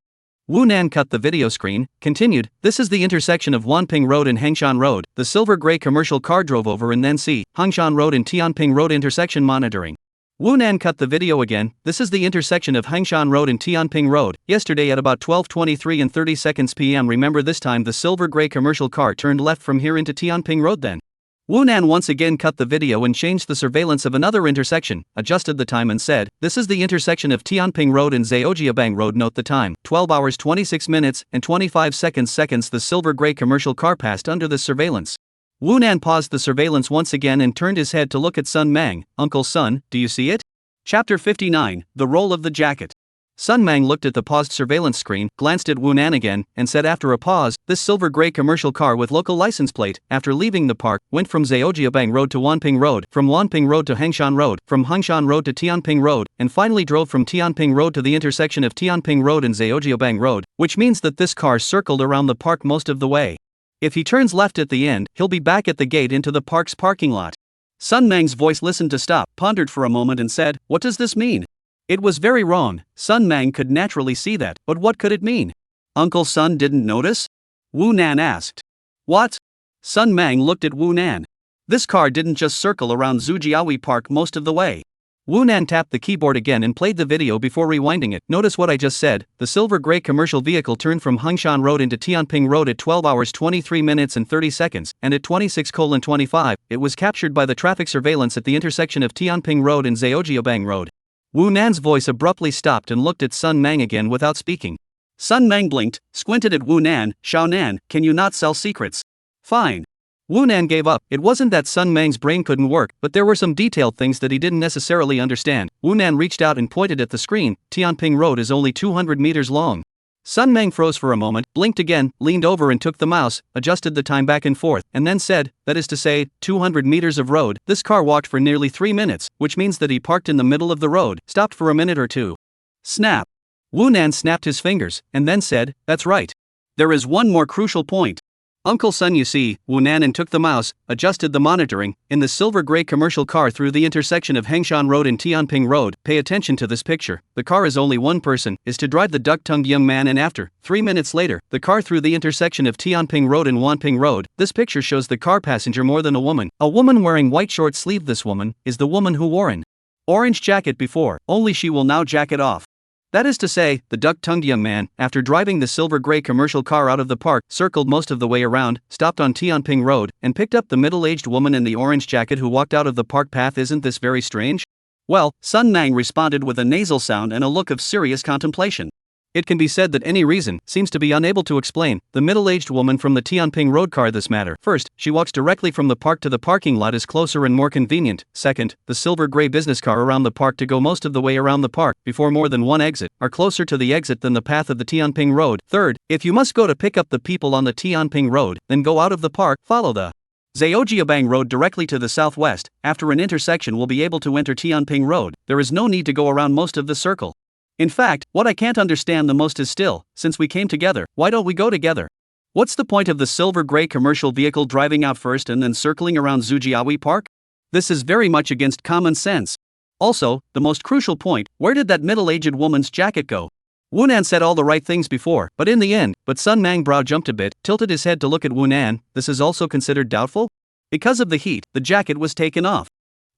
Speaker 1: Wu Nan cut the video screen, continued, "This is the intersection of Wanping Road and Hengshan Road. The silver-gray commercial car drove over and then see Hengshan Road and Tianping Road intersection monitoring." Wu Nan cut the video again. "This is the intersection of Hengshan Road and Tianping Road. Yesterday at about 12:23 and 30 seconds p.m. Remember, this time the silver-gray commercial car turned left from here into Tianping Road then." Wu Nan once again cut the video and changed the surveillance of another intersection, adjusted the time and said, "This is the intersection of Tianping Road and Zheojiabang Road. Note the time, 12 hours 26 minutes and 25 seconds. The silver-gray commercial car passed under this surveillance." Wu Nan paused the surveillance once again and turned his head to look at Sun Mang. "Uncle Sun, do you see it?" Chapter 59, The Role of the Jacket. Sun Mang looked at the paused surveillance screen, glanced at Wu Nan again, and said after a pause, this silver-gray commercial car with local license plate, after leaving the park, went from Zheojiabang Road to Wanping Road, from Wanping Road to Hengshan Road, from Hengshan Road to Tianping Road, and finally drove from Tianping Road to the intersection of Tianping Road and Zheojiabang Road, which means that this car circled around the park most of the way. If he turns left at the end, he'll be back at the gate into the park's parking lot. Sun Mang's voice listened to stop, pondered for a moment and said, "What does this mean?" It was very wrong. Sun Mang could naturally see that, but what could it mean? Uncle Sun didn't notice? Wu Nan asked. What? Sun Mang looked at Wu Nan. This car didn't just circle around Zhujiawi Park most of the way. Wu Nan tapped the keyboard again and played the video before rewinding it. Notice what I just said. The silver-gray commercial vehicle turned from Hengshan Road into Tianping Road at 12 hours 23 minutes and 30 seconds, and at 26:25, it was captured by the traffic surveillance at the intersection of Tianping Road and Zheojiabang Road. Wu Nan's voice abruptly stopped and looked at Sun Mang again without speaking. Sun Mang blinked, squinted at Wu Nan. "Xiao Nan, can you not sell secrets?" "Fine." Wu Nan gave up. It wasn't that Sun Mang's brain couldn't work, but there were some detailed things that he didn't necessarily understand. Wu Nan reached out and pointed at the screen. Tianping Road is only 200 meters long. Sun Mang froze for a moment, blinked again, leaned over and took the mouse, adjusted the time back and forth, and then said, "That is to say, 200 meters of road." This car walked for nearly 3 minutes, which means that he parked in the middle of the road, stopped for a minute or two. Snap. Wu Nan snapped his fingers, and then said, "That's right. There is one more crucial point. Uncle Sun, you see," Wu Nan took the mouse, adjusted the monitoring, in the silver-gray commercial car through the intersection of Hengshan Road and Tianping Road. Pay attention to this picture. The car is only one person, is to drive the duck-tongued young man, and after, 3 minutes later, the car through the intersection of Tianping Road and Wanping Road. This picture shows the car passenger more than a woman wearing white short sleeve. This woman is the woman who wore an orange jacket before, only she will now jacket off. That is to say, the duck-tongued young man, after driving the silver-gray commercial car out of the park, circled most of the way around, stopped on Tianping Road, and picked up the middle-aged woman in the orange jacket who walked out of the park path. Isn't this very strange? Well, Sun Mang responded with a nasal sound and a look of serious contemplation. It can be said that any reason seems to be unable to explain the middle-aged woman from the Tianping Road car this matter. First, she walks directly from the park to the parking lot is closer and more convenient. Second, the silver-gray business car around the park to go most of the way around the park before more than one exit are closer to the exit than the path of the Tianping Road. Third, if you must go to pick up the people on the Tianping Road, then go out of the park, follow the Zheojiabang Road directly to the southwest. After an intersection will be able to enter Tianping Road. There is no need to go around most of the circle. In fact, what I can't understand the most is still, since we came together, why don't we go together? What's the point of the silver-gray commercial vehicle driving out first and then circling around Zhujiawi Park? This is very much against common sense. Also, the most crucial point, where did that middle-aged woman's jacket go? Wu Nan said all the right things before, but in the end, Sun Mang brow jumped a bit, tilted his head to look at Wu Nan. This is also considered doubtful? Because of the heat, the jacket was taken off.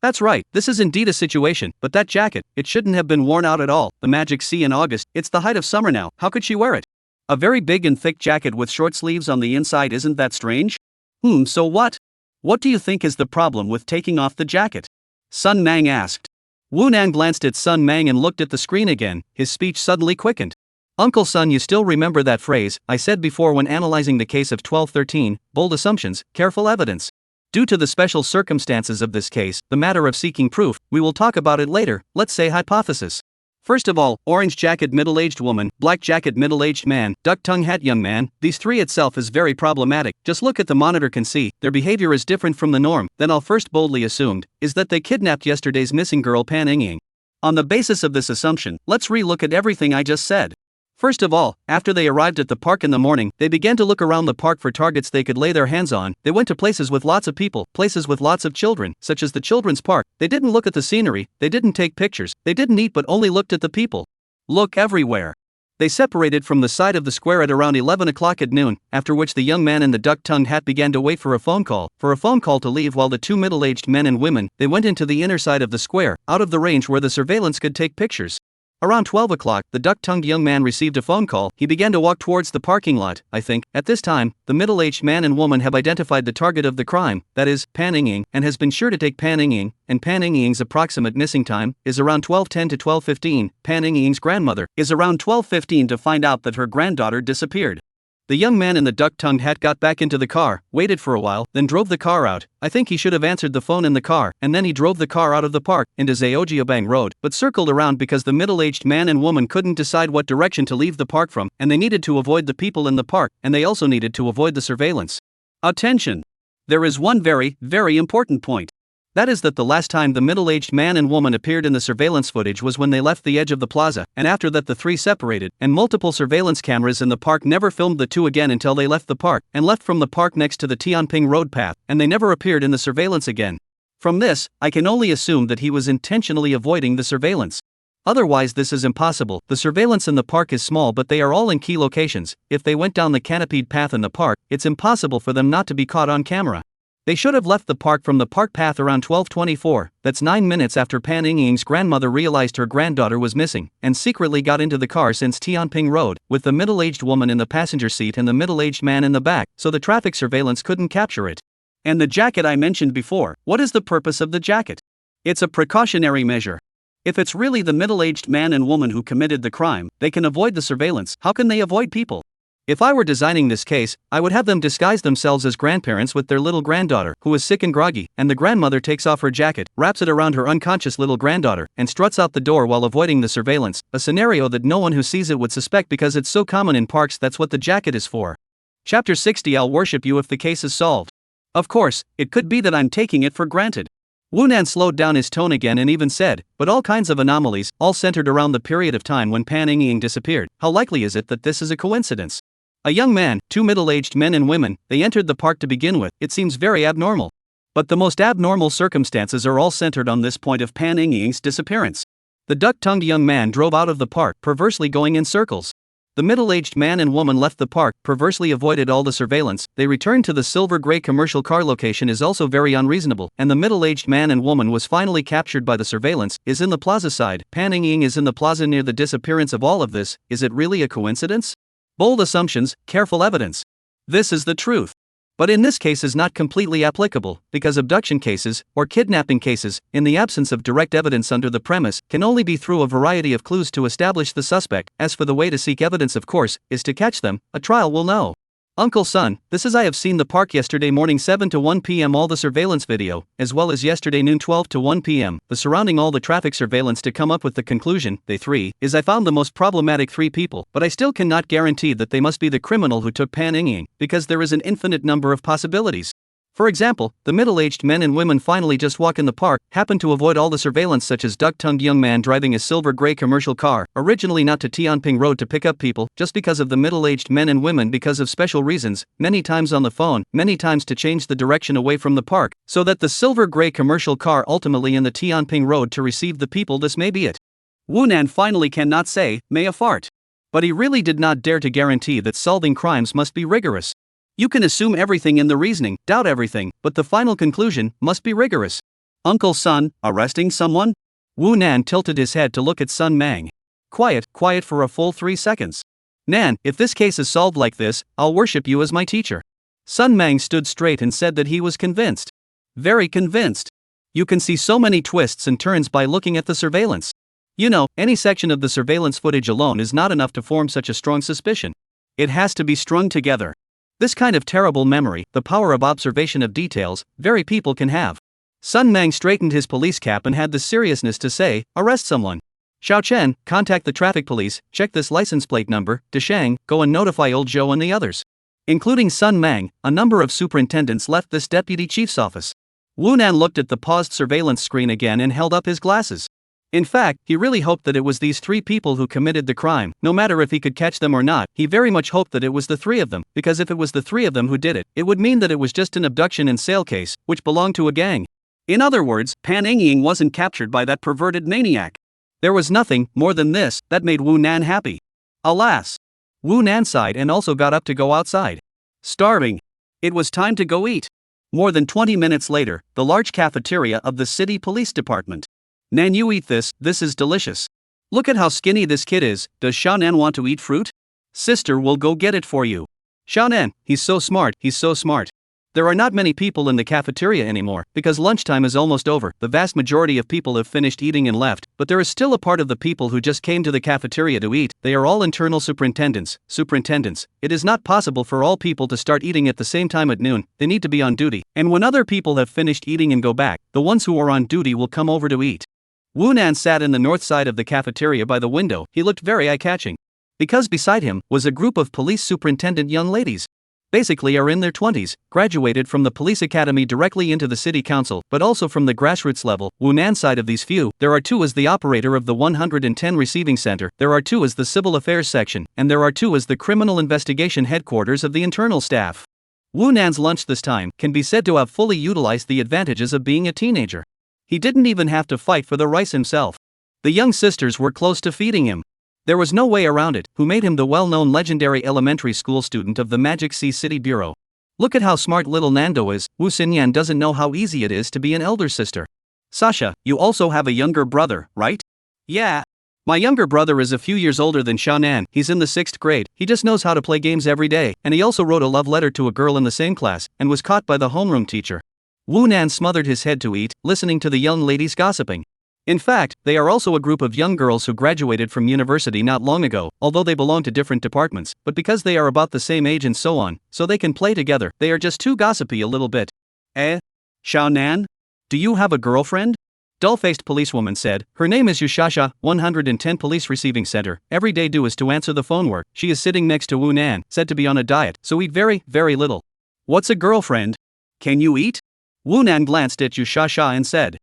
Speaker 1: That's right, this is indeed a situation, but that jacket, it shouldn't have been worn out at all. The magic sea in August, it's the height of summer now, how could she wear it? A very big and thick jacket with short sleeves on the inside, isn't that strange? So what? What do you think is the problem with taking off the jacket? Sun Mang asked. Wu Nan glanced at Sun Mang and looked at the screen again, his speech suddenly quickened. Uncle Sun, you still remember that phrase I said before when analyzing the case of 1213, bold assumptions, careful evidence. Due to the special circumstances of this case, the matter of seeking proof, we will talk about it later. Let's say hypothesis. First of all, orange jacket middle-aged woman, black jacket middle-aged man, duck-tongue hat young man, these three itself is very problematic. Just look at the monitor can see, their behavior is different from the norm. Then I'll first boldly assumed, is that they kidnapped yesterday's missing girl Pan Yingying. On the basis of this assumption, let's re-look at everything I just said. First of all, after they arrived at the park in the morning, they began to look around the park for targets they could lay their hands on. They went to places with lots of people, places with lots of children, such as the children's park. They didn't look at the scenery, they didn't take pictures, they didn't eat but only looked at the people. Look everywhere. They separated from the side of the square at around 11 o'clock at noon, after which the young man in the duck-tongued hat began to wait for a phone call to leave while the two middle-aged men and women, they went into the inner side of the square, out of the range where the surveillance could take pictures. Around 12 o'clock, the duck-tongued young man received a phone call. He began to walk towards the parking lot, I think. At this time, the middle-aged man and woman have identified the target of the crime, that is, Pan Yingying, and has been sure to take Pan Yingying, and Pan Yingying's approximate missing time is around 12:10 to 12:15. Pan Yingying's grandmother is around 12:15 to find out that her granddaughter disappeared. The young man in the duck-tongued hat got back into the car, waited for a while, then drove the car out. I think he should have answered the phone in the car, and then he drove the car out of the park, into Zaojiobang Road, but circled around because the middle-aged man and woman couldn't decide what direction to leave the park from, and they needed to avoid the people in the park, and they also needed to avoid the surveillance. Attention! There is one very, very important point. That is that the last time the middle-aged man and woman appeared in the surveillance footage was when they left the edge of the plaza, and after that the three separated, and multiple surveillance cameras in the park never filmed the two again until they left the park, and left from the park next to the Tianping Road path, and they never appeared in the surveillance again. From this, I can only assume that he was intentionally avoiding the surveillance. Otherwise this is impossible. The surveillance in the park is small but they are all in key locations. If they went down the canopied path in the park, it's impossible for them not to be caught on camera. They should have left the park from the park path around 12:24, that's 9 minutes after Pan Yingying's grandmother realized her granddaughter was missing, and secretly got into the car since Tianping Road, with the middle-aged woman in the passenger seat and the middle-aged man in the back, so the traffic surveillance couldn't capture it. And the jacket I mentioned before, what is the purpose of the jacket? It's a precautionary measure. If it's really the middle-aged man and woman who committed the crime, they can avoid the surveillance. How can they avoid people? If I were designing this case, I would have them disguise themselves as grandparents with their little granddaughter, who is sick and groggy, and the grandmother takes off her jacket, wraps it around her unconscious little granddaughter, and struts out the door while avoiding the surveillance, a scenario that no one who sees it would suspect because it's so common in parks. That's what the jacket is for. Chapter 60. I'll worship you if the case is solved. Of course, it could be that I'm taking it for granted. Wunan slowed down his tone again and even said, but all kinds of anomalies, all centered around the period of time when Pan Yingying disappeared. How likely is it that this is a coincidence? A young man, two middle-aged men and women, they entered the park to begin with. It seems very abnormal. But the most abnormal circumstances are all centered on this point of Pan Yingying's disappearance. The duck-tongued young man drove out of the park, perversely going in circles. The middle-aged man and woman left the park, perversely avoided all the surveillance. They returned to the silver-gray commercial car location is also very unreasonable, and the middle-aged man and woman was finally captured by the surveillance, is in the plaza side. Pan Yingying is in the plaza near the disappearance of all of this. Is it really a coincidence? Bold assumptions, careful evidence. This is the truth. But in this case is not completely applicable, because abduction cases, or kidnapping cases, in the absence of direct evidence under the premise, can only be through a variety of clues to establish the suspect. As for the way to seek evidence, of course, is to catch them. A trial will know. Uncle Son, this is I have seen the park yesterday morning 7 to 1 p.m. all the surveillance video, as well as yesterday noon 12 to 1 p.m. the surrounding all the traffic surveillance to come up with the conclusion, they three, is I found the most problematic three people, but I still cannot guarantee that they must be the criminal who took Pan Yingying, because there is an infinite number of possibilities. For example, the middle-aged men and women finally just walk in the park, happen to avoid all the surveillance such as duck-tongued young man driving a silver-gray commercial car, originally not to Tianping Road to pick up people, just because of the middle-aged men and women because of special reasons, many times on the phone, many times to change the direction away from the park, so that the silver-gray commercial car ultimately in the Tianping Road to receive the people. This may be it. Wunan finally cannot say, may a fart. But he really did not dare to guarantee that solving crimes must be rigorous. You can assume everything in the reasoning, doubt everything, but the final conclusion must be rigorous. Uncle Son, arresting someone? Wu Nan tilted his head to look at Sun Mang. Quiet for a full 3 seconds. Nan, if this case is solved like this, I'll worship you as my teacher. Sun Mang stood straight and said that he was convinced. Very convinced. You can see so many twists and turns by looking at the surveillance. You know, any section of the surveillance footage alone is not enough to form such a strong suspicion. It has to be strung together. This kind of terrible memory, the power of observation of details, very people can have. Sun Mang straightened his police cap and had the seriousness to say, arrest someone. Xiao Chen, contact the traffic police, check this license plate number. Deshang, go and notify old Zhou and the others. Including Sun Mang, a number of superintendents left this deputy chief's office. Wu Nan looked at the paused surveillance screen again and held up his glasses. In fact, he really hoped that it was these three people who committed the crime. No matter if he could catch them or not, he very much hoped that it was the three of them, because if it was the three of them who did it, it would mean that it was just an abduction and sale case, which belonged to a gang. In other words, Pan Yingying wasn't captured by that perverted maniac. There was nothing more than this that made Wu Nan happy. Alas! Wu Nan sighed and also got up to go outside. Starving. It was time to go eat. More than 20 minutes later, the large cafeteria of the city police department. Nan, you eat this is delicious. Look at how skinny this kid is. Does Xiaonan want to eat fruit? Sister will go get it for you. Xiaonan, he's so smart. There are not many people in the cafeteria anymore, because lunchtime is almost over. The vast majority of people have finished eating and left, but there is still a part of the people who just came to the cafeteria to eat. They are all internal superintendents. It is not possible for all people to start eating at the same time at noon. They need to be on duty, and when other people have finished eating and go back, the ones who are on duty will come over to eat. Wu Nan sat in the north side of the cafeteria by the window. He looked very eye-catching, because beside him was a group of police superintendent young ladies. Basically are in their 20s, graduated from the police academy directly into the city council, but also from the grassroots level. Wu Nan side of these few, there are 2 as the operator of the 110 receiving center, there are 2 as the civil affairs section, and there are 2 as the criminal investigation headquarters of the internal staff. Wu Nan's lunch this time can be said to have fully utilized the advantages of being a teenager. He didn't even have to fight for the rice himself. The young sisters were close to feeding him. There was no way around it, who made him the well-known legendary elementary school student of the Magic Sea City Bureau. Look at how smart little Nando is. Wu Xinyan doesn't know how easy it is to be an elder sister. Sasha, you also have a younger brother, right? Yeah. My younger brother is a few years older than Xiaonan. He's in the 6th grade. He just knows how to play games every day, and he also wrote a love letter to a girl in the same class, and was caught by the homeroom teacher. Wu Nan smothered his head to eat, listening to the young ladies gossiping. In fact, they are also a group of young girls who graduated from university not long ago, although they belong to different departments, but because they are about the same age and so on, so they can play together, they are just too gossipy a little bit. Xiaonan? Do you have a girlfriend? Dull-faced policewoman said. Her name is Yushasha, 110 Police Receiving Center. Every day do is to answer the phone work. She is sitting next to Wu Nan, said to be on a diet, so eat very, very little. What's a girlfriend? Can you eat? Wu Nan glanced at Yushasha and said.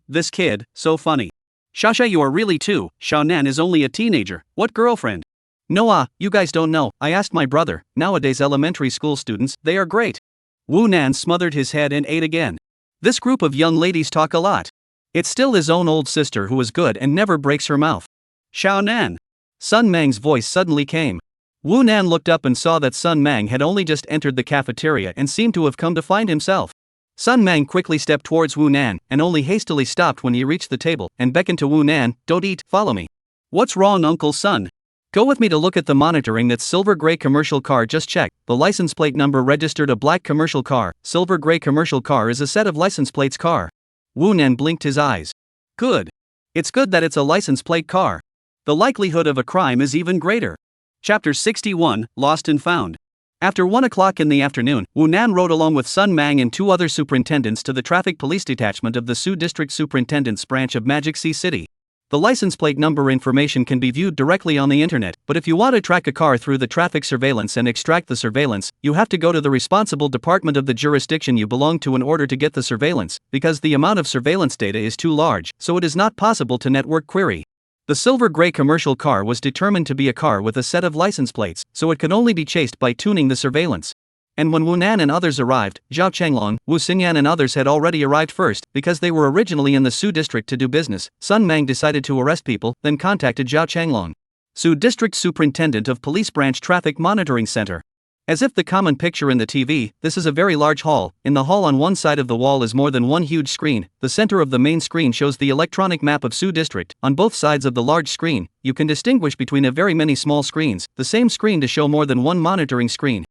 Speaker 1: This kid, so funny. Shasha, you are really 2, Xiaonan is only a teenager, what girlfriend? No, you guys don't know, I asked my brother. Nowadays elementary school students, they are great. Wu Nan smothered his head and ate again. This group of young ladies talk a lot. It's still his own old sister who is good and never breaks her mouth. Xiaonan. Sun Mang's voice suddenly came. Wu Nan looked up and saw that Sun Mang had only just entered the cafeteria and seemed to have come to find himself. Sun Mang quickly stepped towards Wu Nan, and only hastily stopped when he reached the table, and beckoned to Wu Nan. Don't eat, follow me. What's wrong, Uncle Sun? Go with me to look at the monitoring. That silver gray commercial car, just check. The license plate number registered a black commercial car. Silver gray commercial car is a set of license plates car. Wu Nan blinked his eyes. Good. It's good that it's a license plate car. The likelihood of a crime is even greater. Chapter 61, Lost and Found. After 1 o'clock in the afternoon, Wu Nan rode along with Sun Mang and 2 other superintendents to the traffic police detachment of the Su District Superintendent's branch of Magic Sea City. The license plate number information can be viewed directly on the internet, but if you want to track a car through the traffic surveillance and extract the surveillance, you have to go to the responsible department of the jurisdiction you belong to in order to get the surveillance, because the amount of surveillance data is too large, so it is not possible to network query. The silver gray commercial car was determined to be a car with a set of license plates, so it could only be chased by tuning the surveillance. And when Wu Nan and others arrived, Zhao Chenglong, Wu Xingyan and others had already arrived first, because they were originally in the Su district to do business. Sun Mang decided to arrest people, then contacted Zhao Chenglong, Su District Superintendent of Police Branch Traffic Monitoring Center. As if the common picture in the TV, this is a very large hall. In the hall on one side of the wall is more than one huge screen. The center of the main screen shows the electronic map of Su District. On both sides of the large screen, you can distinguish between a very many small screens, the same screen to show more than one monitoring screen.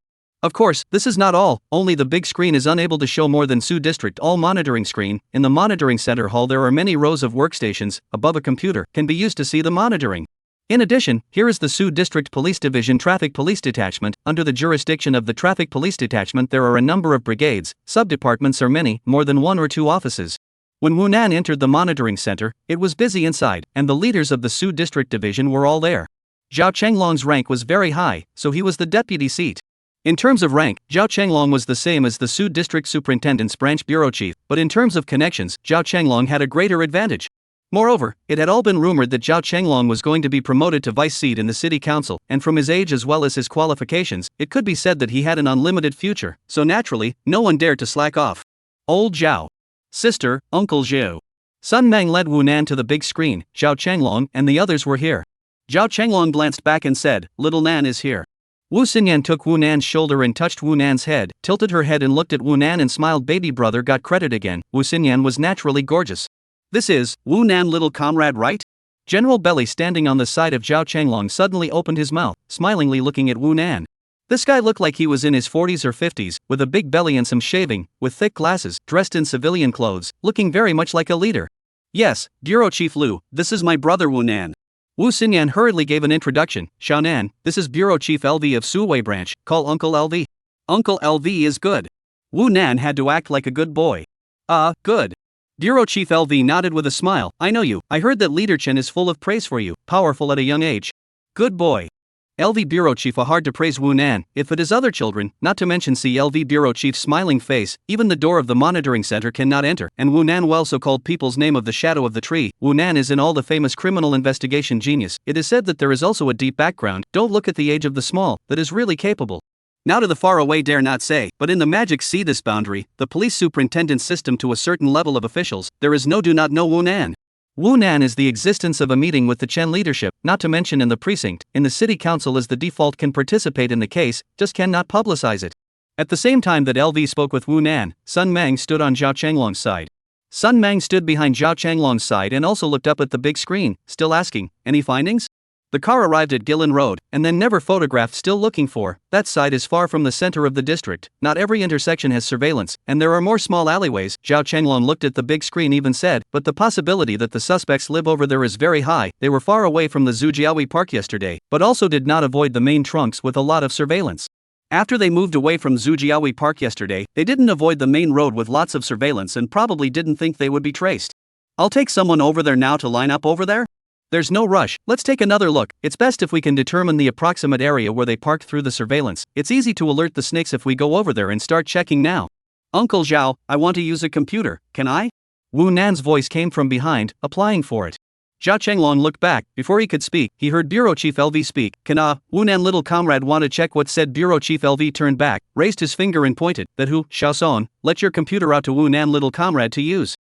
Speaker 1: Of course, this is not all, only the big screen is unable to show more than Su District all monitoring screen. In the monitoring center hall there are many rows of workstations, above a computer, can be used to see the monitoring. In addition, here is the Su District Police Division Traffic Police Detachment. Under the jurisdiction of the Traffic Police Detachment there are a number of brigades, sub-departments are many, more than 1 or 2 offices. When Wu Nan entered the monitoring center, it was busy inside, and the leaders of the Su District Division were all there. Zhao Chenglong's rank was very high, so he was the deputy seat. In terms of rank, Zhao Chenglong was the same as the Su District Superintendent's branch bureau chief, but in terms of connections, Zhao Chenglong had a greater advantage. Moreover, it had all been rumored that Zhao Chenglong was going to be promoted to vice seat in the city council, and from his age as well as his qualifications, it could be said that he had an unlimited future, so naturally, no one dared to slack off. Old Zhao. Sister, Uncle Zhao. Sun Mang led Wu Nan to the big screen. Zhao Chenglong and the others were here. Zhao Chenglong glanced back and said, "Little Nan is here." Wu Xinyan took Wu Nan's shoulder and touched Wu Nan's head, tilted her head and looked at Wu Nan and smiled. Baby brother got credit again. Wu Xinyan was naturally gorgeous. This is Wu Nan, little comrade, right? General Belly, standing on the side of Zhao Chenglong, suddenly opened his mouth, smilingly looking at Wu Nan. This guy looked like he was in his 40s or 50s, with a big belly and some shaving, with thick glasses, dressed in civilian clothes, looking very much like a leader. Yes, Bureau Chief Liu, this is my brother Wu Nan. Wu Xinyan hurriedly gave an introduction. Xiao Nan, this is Bureau Chief LV of Suwei branch, call Uncle LV. Uncle LV is good. Wu Nan had to act like a good boy. Good. Bureau Chief LV nodded with a smile. I know you, I heard that Leader Chen is full of praise for you, powerful at a young age. Good boy. LV Bureau Chief hard to praise Wu Nan, if it is other children, not to mention see LV Bureau Chief's smiling face, even the door of the monitoring center cannot enter, and Wu Nan well so called people's name of the shadow of the tree. Wu Nan is in all the famous criminal investigation genius. It is said that there is also a deep background, don't look at the age of the small, that is really capable. Now to the far away dare not say, but in the magic see this boundary, the police superintendent system to a certain level of officials, there is no do not know Wu Nan. Wu Nan is the existence of a meeting with the Chen leadership, not to mention in the precinct, in the city council as the default can participate in the case, just cannot publicize it. At the same time that LV spoke with Wu Nan, Sun Mang stood on Zhao Changlong's side. Sun Mang stood behind Zhao Changlong's side and also looked up at the big screen, still asking, any findings? The car arrived at Gillen Road, and then never photographed still looking for, that side is far from the center of the district, not every intersection has surveillance, and there are more small alleyways. Zhao Changlong looked at the big screen even said, but the possibility that the suspects live over there is very high. They were far away from the Zhujiaoui Park yesterday, but also did not avoid the main trunks with a lot of surveillance. After they moved away from Zhujiaoui Park yesterday, they didn't avoid the main road with lots of surveillance and probably didn't think they would be traced. I'll take someone over there now to line up over there? There's no rush, let's take another look. It's best if we can determine the approximate area where they parked through the surveillance. It's easy to alert the snakes if we go over there and start checking now. Uncle Zhao, I want to use a computer, can I? Wu Nan's voice came from behind, applying for it. Zhao Changlong looked back. Before he could speak, he heard Bureau Chief LV speak. Wu Nan little comrade want to check what said. Bureau Chief LV turned back, raised his finger and pointed. That who, Xiao Son, let your computer out to Wu Nan little comrade to use.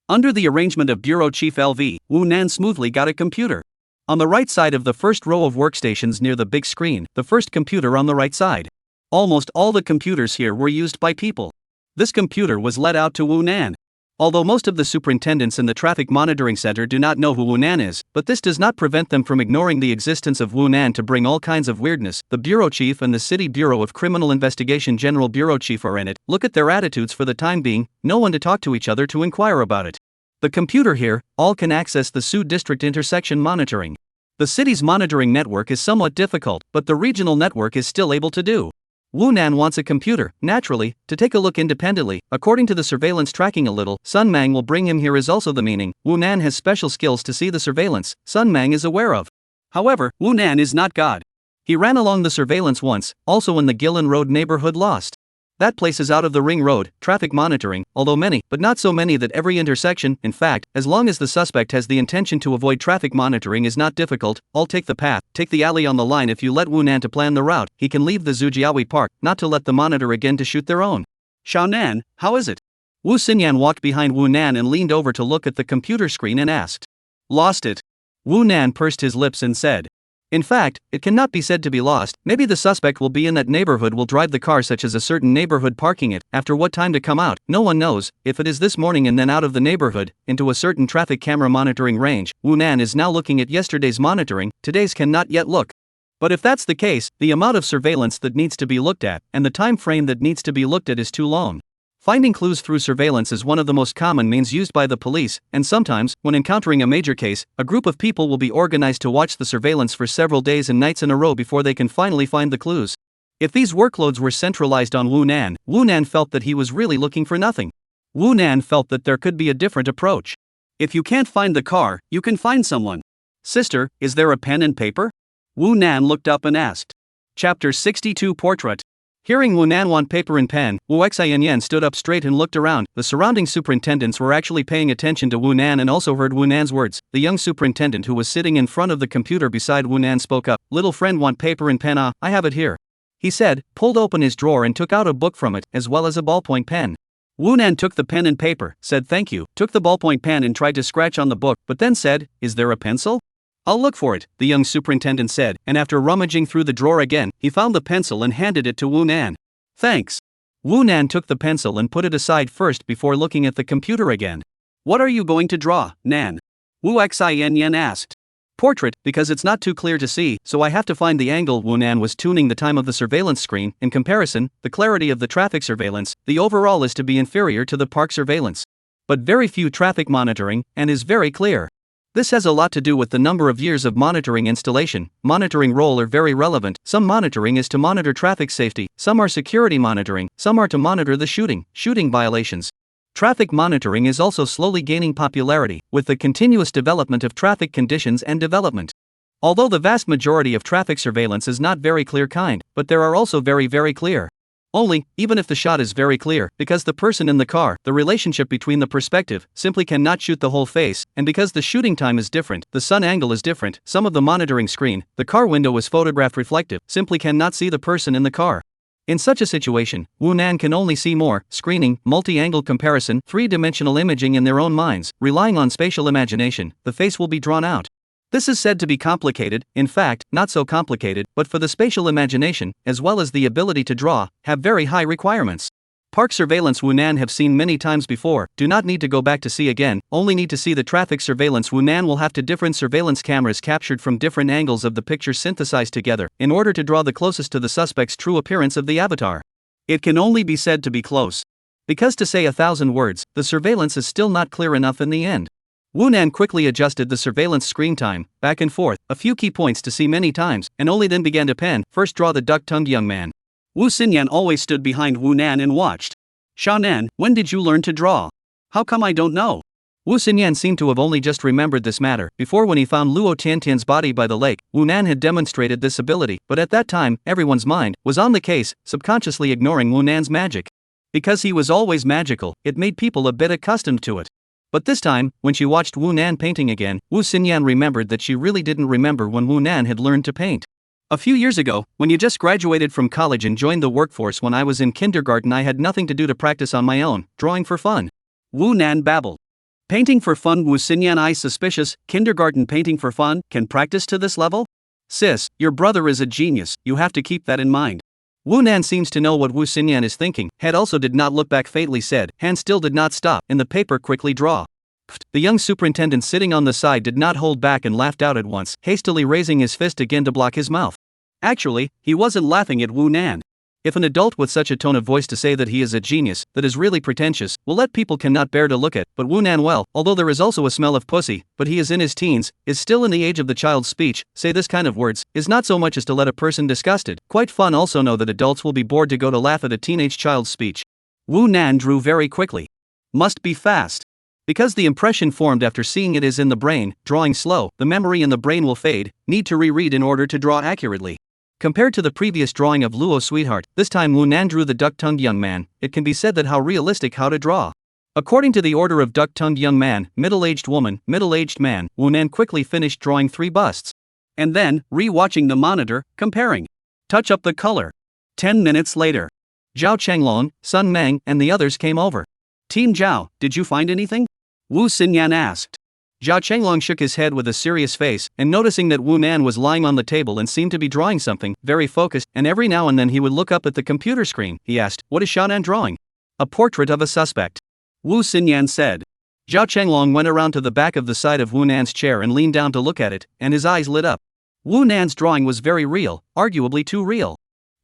Speaker 1: Under the arrangement of Bureau Chief LV, Wu Nan smoothly got a computer. On the right side of the first row of workstations near the big screen, the first computer on the right side. Almost all the computers here were used by people. This computer was let out to Wu Nan. Although most of the superintendents in the traffic monitoring center do not know who Wu Nan is, but this does not prevent them from ignoring the existence of Wu Nan to bring all kinds of weirdness. The bureau chief and the city bureau of criminal investigation general bureau chief are in it. Look at their attitudes for the time being, no one to talk to each other to inquire about it. The computer here, all can access the Su district intersection monitoring. The city's monitoring network is somewhat difficult, but the regional network is still able to do. Wu Nan wants a computer, naturally, to take a look independently. According to the surveillance tracking a little, Sun Mang will bring him here is also the meaning. Wu Nan has special skills to see the surveillance, Sun Mang is aware of. However, Wu Nan is not God. He ran along the surveillance once, also in the Gillen Road neighborhood lost. That place is out of the ring road, traffic monitoring, although many, but not so many that every intersection, in fact, as long as the suspect has the intention to avoid traffic monitoring is not difficult, all take the path, take the alley on the line. If you let Wu Nan to plan the route, he can leave the Zhujiaoui Park, not to let the monitor again to shoot their own. Xiao Nan, how is it? Wu Xinyan walked behind Wu Nan and leaned over to look at the computer screen and asked. Lost it. Wu Nan pursed his lips and said. In fact, it cannot be said to be lost. Maybe the suspect will be in that neighborhood, will drive the car such as a certain neighborhood, parking it, after what time to come out, no one knows. If it is this morning and then out of the neighborhood, into a certain traffic camera monitoring range, Wu Nan is now looking at yesterday's monitoring, today's cannot yet look. But if that's the case, the amount of surveillance that needs to be looked at, and the time frame that needs to be looked at is too long. Finding clues through surveillance is one of the most common means used by the police, and sometimes, when encountering a major case, a group of people will be organized to watch the surveillance for several days and nights in a row before they can finally find the clues. If these workloads were centralized on Wu Nan felt that he was really looking for nothing. Wu Nan felt that there could be a different approach. If you can't find the car, you can find someone. Sister, is there a pen and paper? Wu Nan looked up and asked. Chapter 62 Portrait. Hearing Wu Nan want paper and pen, Wu Xianyan stood up straight and looked around. The surrounding superintendents were actually paying attention to Wu Nan and also heard Wu Nan's words. The young superintendent who was sitting in front of the computer beside Wu Nan spoke up. Little friend want paper and pen? I have it here. He said, pulled open his drawer and took out a book from it, as well as a ballpoint pen. Wu Nan took the pen and paper, said thank you, took the ballpoint pen and tried to scratch on the book, but then said, is there a pencil? I'll look for it, the young superintendent said, and after rummaging through the drawer again, he found the pencil and handed it to Wu Nan. Thanks. Wu Nan took the pencil and put it aside first before looking at the computer again. What are you going to draw, Nan? Wu Xianyan asked. portrait, because it's not too clear to see, so I have to find the angle. Wu Nan was tuning the time of the surveillance screen. In comparison, the clarity of the traffic surveillance, the overall is to be inferior to the park surveillance. But very few traffic monitoring, and is very clear. This has a lot to do with the number of years of monitoring installation. Monitoring role are very relevant. Some monitoring is to monitor traffic safety, some are security monitoring, some are to monitor the shooting violations. Traffic monitoring is also slowly gaining popularity, with the continuous development of traffic conditions and development. Although the vast majority of traffic surveillance is not very clear kind, but there are also very clear. Only, even if the shot is very clear, because the person in the car, the relationship between the perspective, simply cannot shoot the whole face, and because the shooting time is different, the sun angle is different, some of the monitoring screen, the car window is photographed reflective, simply cannot see the person in the car. In such a situation, Wu Nan can only see more, screening, multi-angle comparison, three-dimensional imaging in their own minds, relying on spatial imagination, the face will be drawn out. This is said to be complicated, in fact, not so complicated, but for the spatial imagination, as well as the ability to draw, have very high requirements. Park surveillance Wu Nan have seen many times before, do not need to go back to see again, only need to see the traffic surveillance. Wu Nan will have to different surveillance cameras captured from different angles of the picture synthesized together, in order to draw the closest to the suspect's true appearance of the avatar. It can only be said to be close. Because to say 1,000 words, the surveillance is still not clear enough in the end. Wu Nan quickly adjusted the surveillance screen time, back and forth, a few key points to see many times, and only then began to pen. First, draw the duck-tongued young man. Wu Xinyan always stood behind Wu Nan and watched. "Sha Nan, when did you learn to draw?" "How come I don't know?" Wu Xinyan seemed to have only just remembered this matter. Before, when he found Luo Tiantian's body by the lake, Wu Nan had demonstrated this ability, but at that time, everyone's mind was on the case, subconsciously ignoring Wu Nan's magic. Because he was always magical, it made people a bit accustomed to it. But this time, when she watched Wu Nan painting again, Wu Xinyan remembered that she really didn't remember when Wu Nan had learned to paint. "A few years ago, when you just graduated from college and joined the workforce. When I was in kindergarten I had nothing to do to practice on my own, drawing for fun." Wu Nan babbled. "Painting for fun?" Wu Xinyan eyes suspicious. "Kindergarten painting for fun? Can practice to this level?" "Sis, your brother is a genius, you have to keep that in mind." Wu Nan seems to know what Wu Xinyan is thinking. Head also did not look back, faintly said. Hand still did not stop. In the paper, quickly draw. The young superintendent sitting on the side did not hold back and laughed out at once, hastily raising his fist again to block his mouth. Actually, he wasn't laughing at Wu Nan. If an adult with such a tone of voice to say that he is a genius, that is really pretentious, will let people cannot bear to look at. But Wu Nan, well, although there is also a smell of pussy, but he is in his teens, is still in the age of the child's speech, say this kind of words, is not so much as to let a person disgusted. Quite fun also know that adults will be bored to go to laugh at a teenage child's speech. Wu Nan drew very quickly. Must be fast. Because the impression formed after seeing it is in the brain, drawing slow, the memory in the brain will fade, need to reread in order to draw accurately. Compared to the previous drawing of Luo's sweetheart, this time Wu Nan drew the duck-tongued young man. It can be said that how realistic how to draw. According to the order of duck-tongued young man, middle-aged woman, middle-aged man, Wu Nan quickly finished drawing 3 busts. And then, re-watching the monitor, comparing. Touch up the color. 10 minutes later. Zhao Chenglong, Sun Meng, and the others came over. "Team Zhao, did you find anything?" Wu Xinyan asked. Zhao Chenglong shook his head with a serious face, and noticing that Wu Nan was lying on the table and seemed to be drawing something, very focused, and every now and then he would look up at the computer screen, he asked, "What is Sha Nan drawing?" "A portrait of a suspect," Wu Xinyan said. Zhao Chenglong went around to the back of the side of Wu Nan's chair and leaned down to look at it, and his eyes lit up. Wu Nan's drawing was very real, arguably too real.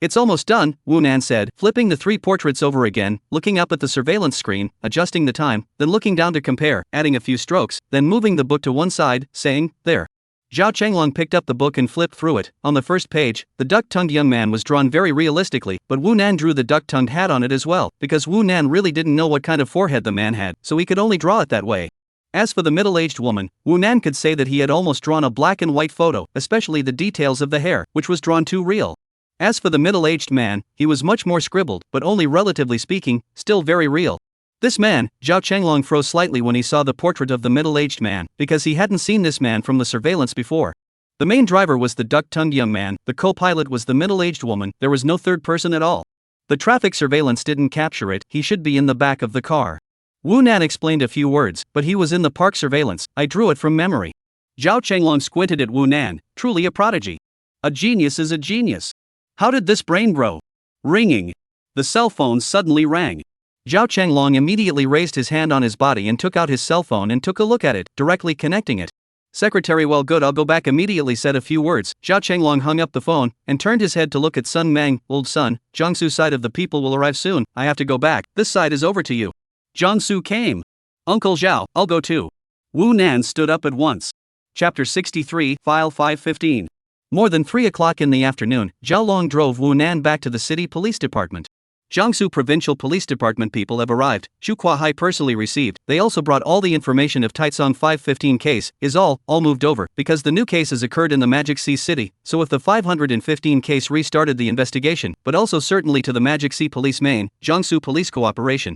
Speaker 1: "It's almost done," Wu Nan said, flipping the 3 portraits over again, looking up at the surveillance screen, adjusting the time, then looking down to compare, adding a few strokes, then moving the book to one side, saying, "There." Zhao Chenglong picked up the book and flipped through it. On the first page, the duck-tongued young man was drawn very realistically, but Wu Nan drew the duck-tongued hat on it as well, because Wu Nan really didn't know what kind of forehead the man had, so he could only draw it that way. As for the middle-aged woman, Wu Nan could say that he had almost drawn a black and white photo, especially the details of the hair, which was drawn too real. As for the middle-aged man, he was much more scribbled, but only relatively speaking, still very real. This man, Zhao Chenglong froze slightly when he saw the portrait of the middle-aged man, because he hadn't seen this man from the surveillance before. The main driver was the duck-tongued young man, the co-pilot was the middle-aged woman, there was no third person at all. The traffic surveillance didn't capture it, he should be in the back of the car. Wu Nan explained a few words, but he was in the park surveillance, I drew it from memory. Zhao Chenglong squinted at Wu Nan, truly a prodigy. A genius is a genius. How did this brain grow? Ringing. The cell phone suddenly rang. Zhao Chenglong immediately raised his hand on his body and took out his cell phone and took a look at it, directly connecting it. Secretary, well, good, I'll go back immediately, said a few words. Zhao Chenglong hung up the phone and turned his head to look at Sun Mang. Old son, Jiangsu side of the people will arrive soon. I have to go back. This side is over to you. Jiangsu came. Uncle Zhao, I'll go too. Wu Nan stood up at once. Chapter 63, File 515. More than 3 o'clock in the afternoon, Zhao Long drove Wu Nan back to the city police department. Jiangsu Provincial Police Department people have arrived. Xu Kuahai personally received. They also brought all the information of Taicong 515 case. Is all moved over, because the new case has occurred in the Magic Sea City, so if the 515 case restarted the investigation, but also certainly to the Magic Sea Police Main, Jiangsu Police Cooperation.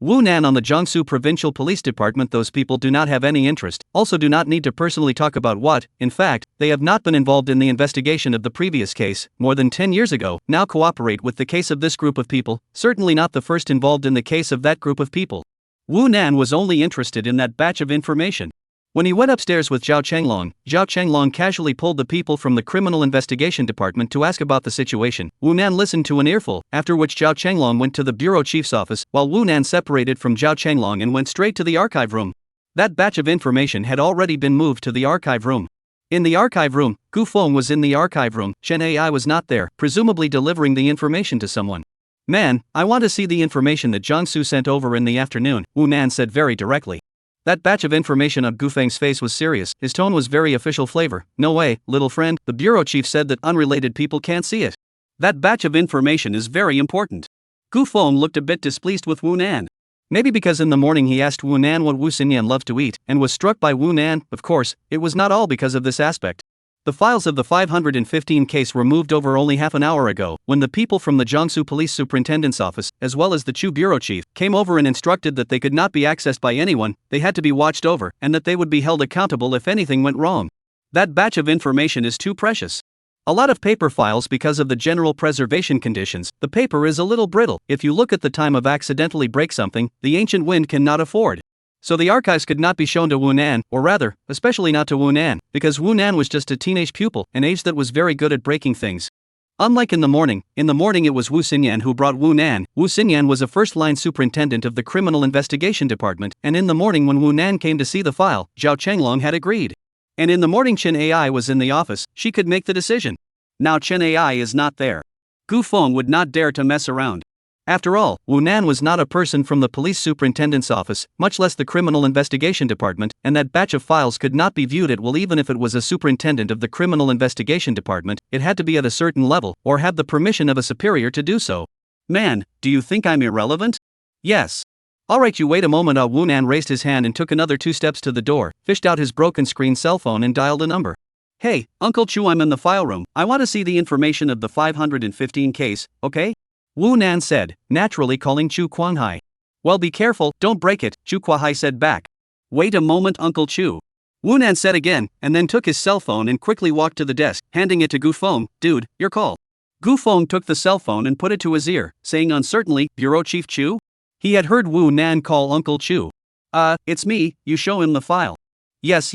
Speaker 1: Wu Nan on the Jiangsu Provincial Police Department. Those people do not have any interest, also do not need to personally talk about what, in fact, they have not been involved in the investigation of the previous case, more than 10 years ago, now cooperate with the case of this group of people, certainly not the first involved in the case of that group of people. Wu Nan was only interested in that batch of information. When he went upstairs with Zhao Chenglong casually pulled the people from the Criminal Investigation Department to ask about the situation. Wu Nan listened to an earful, after which Zhao Chenglong went to the bureau chief's office, while Wu Nan separated from Zhao Chenglong and went straight to the archive room. That batch of information had already been moved to the archive room. In the archive room, Gu Feng was in the archive room. Chen Ai was not there, presumably delivering the information to someone. Man, I want to see the information that Jiangsu sent over in the afternoon, Wu Nan said very directly. That batch of information on Gu Feng's face was serious, his tone was very official flavor. No way, little friend, the bureau chief said that unrelated people can't see it. That batch of information is very important. Gu Feng looked a bit displeased with Wu Nan. Maybe because in the morning he asked Wu Nan what Wu Xinyan loved to eat, and was struck by Wu Nan. Of course, it was not all because of this aspect. The files of the 515 case were moved over only half an hour ago, when the people from the Jiangsu Police Superintendent's office, as well as the Chu bureau chief, came over and instructed that they could not be accessed by anyone, they had to be watched over, and that they would be held accountable if anything went wrong. That batch of information is too precious. A lot of paper files because of the general preservation conditions. The paper is a little brittle. If you look at the time of accidentally break something, the ancient wind cannot afford. So the archives could not be shown to Wu Nan, or rather, especially not to Wu Nan, because Wu Nan was just a teenage pupil, an age that was very good at breaking things. Unlike in the morning it was Wu Xinyan who brought Wu Nan. Wu Xinyan was a first-line superintendent of the Criminal Investigation Department, and in the morning when Wu Nan came to see the file, Zhao Chenglong had agreed. And in the morning Chen Ai was in the office, she could make the decision. Now Chen Ai is not there. Gu Feng would not dare to mess around. After all, Wu Nan was not a person from the police superintendent's office, much less the criminal investigation department, and that batch of files could not be viewed at will even if it was a superintendent of the criminal investigation department. It had to be at a certain level, or have the permission of a superior to do so. Man, do you think I'm irrelevant? Yes. Alright, you wait a moment. Wu Nan raised his hand and took another 2 steps to the door, fished out his broken screen cell phone and dialed a number. Hey, Uncle Chu, I'm in the file room. I want to see the information of the 515 case, okay? Wu Nan said, naturally calling Chu Kuanghai. Well, be careful, don't break it, Chu Kuanghai said back. Wait a moment, Uncle Chu. Wu Nan said again, and then took his cell phone and quickly walked to the desk, handing it to Gu Feng. Dude, your call. Gu Feng took the cell phone and put it to his ear, saying uncertainly, Bureau Chief Chu? He had heard Wu Nan call Uncle Chu. It's me, you show him the file. Yes.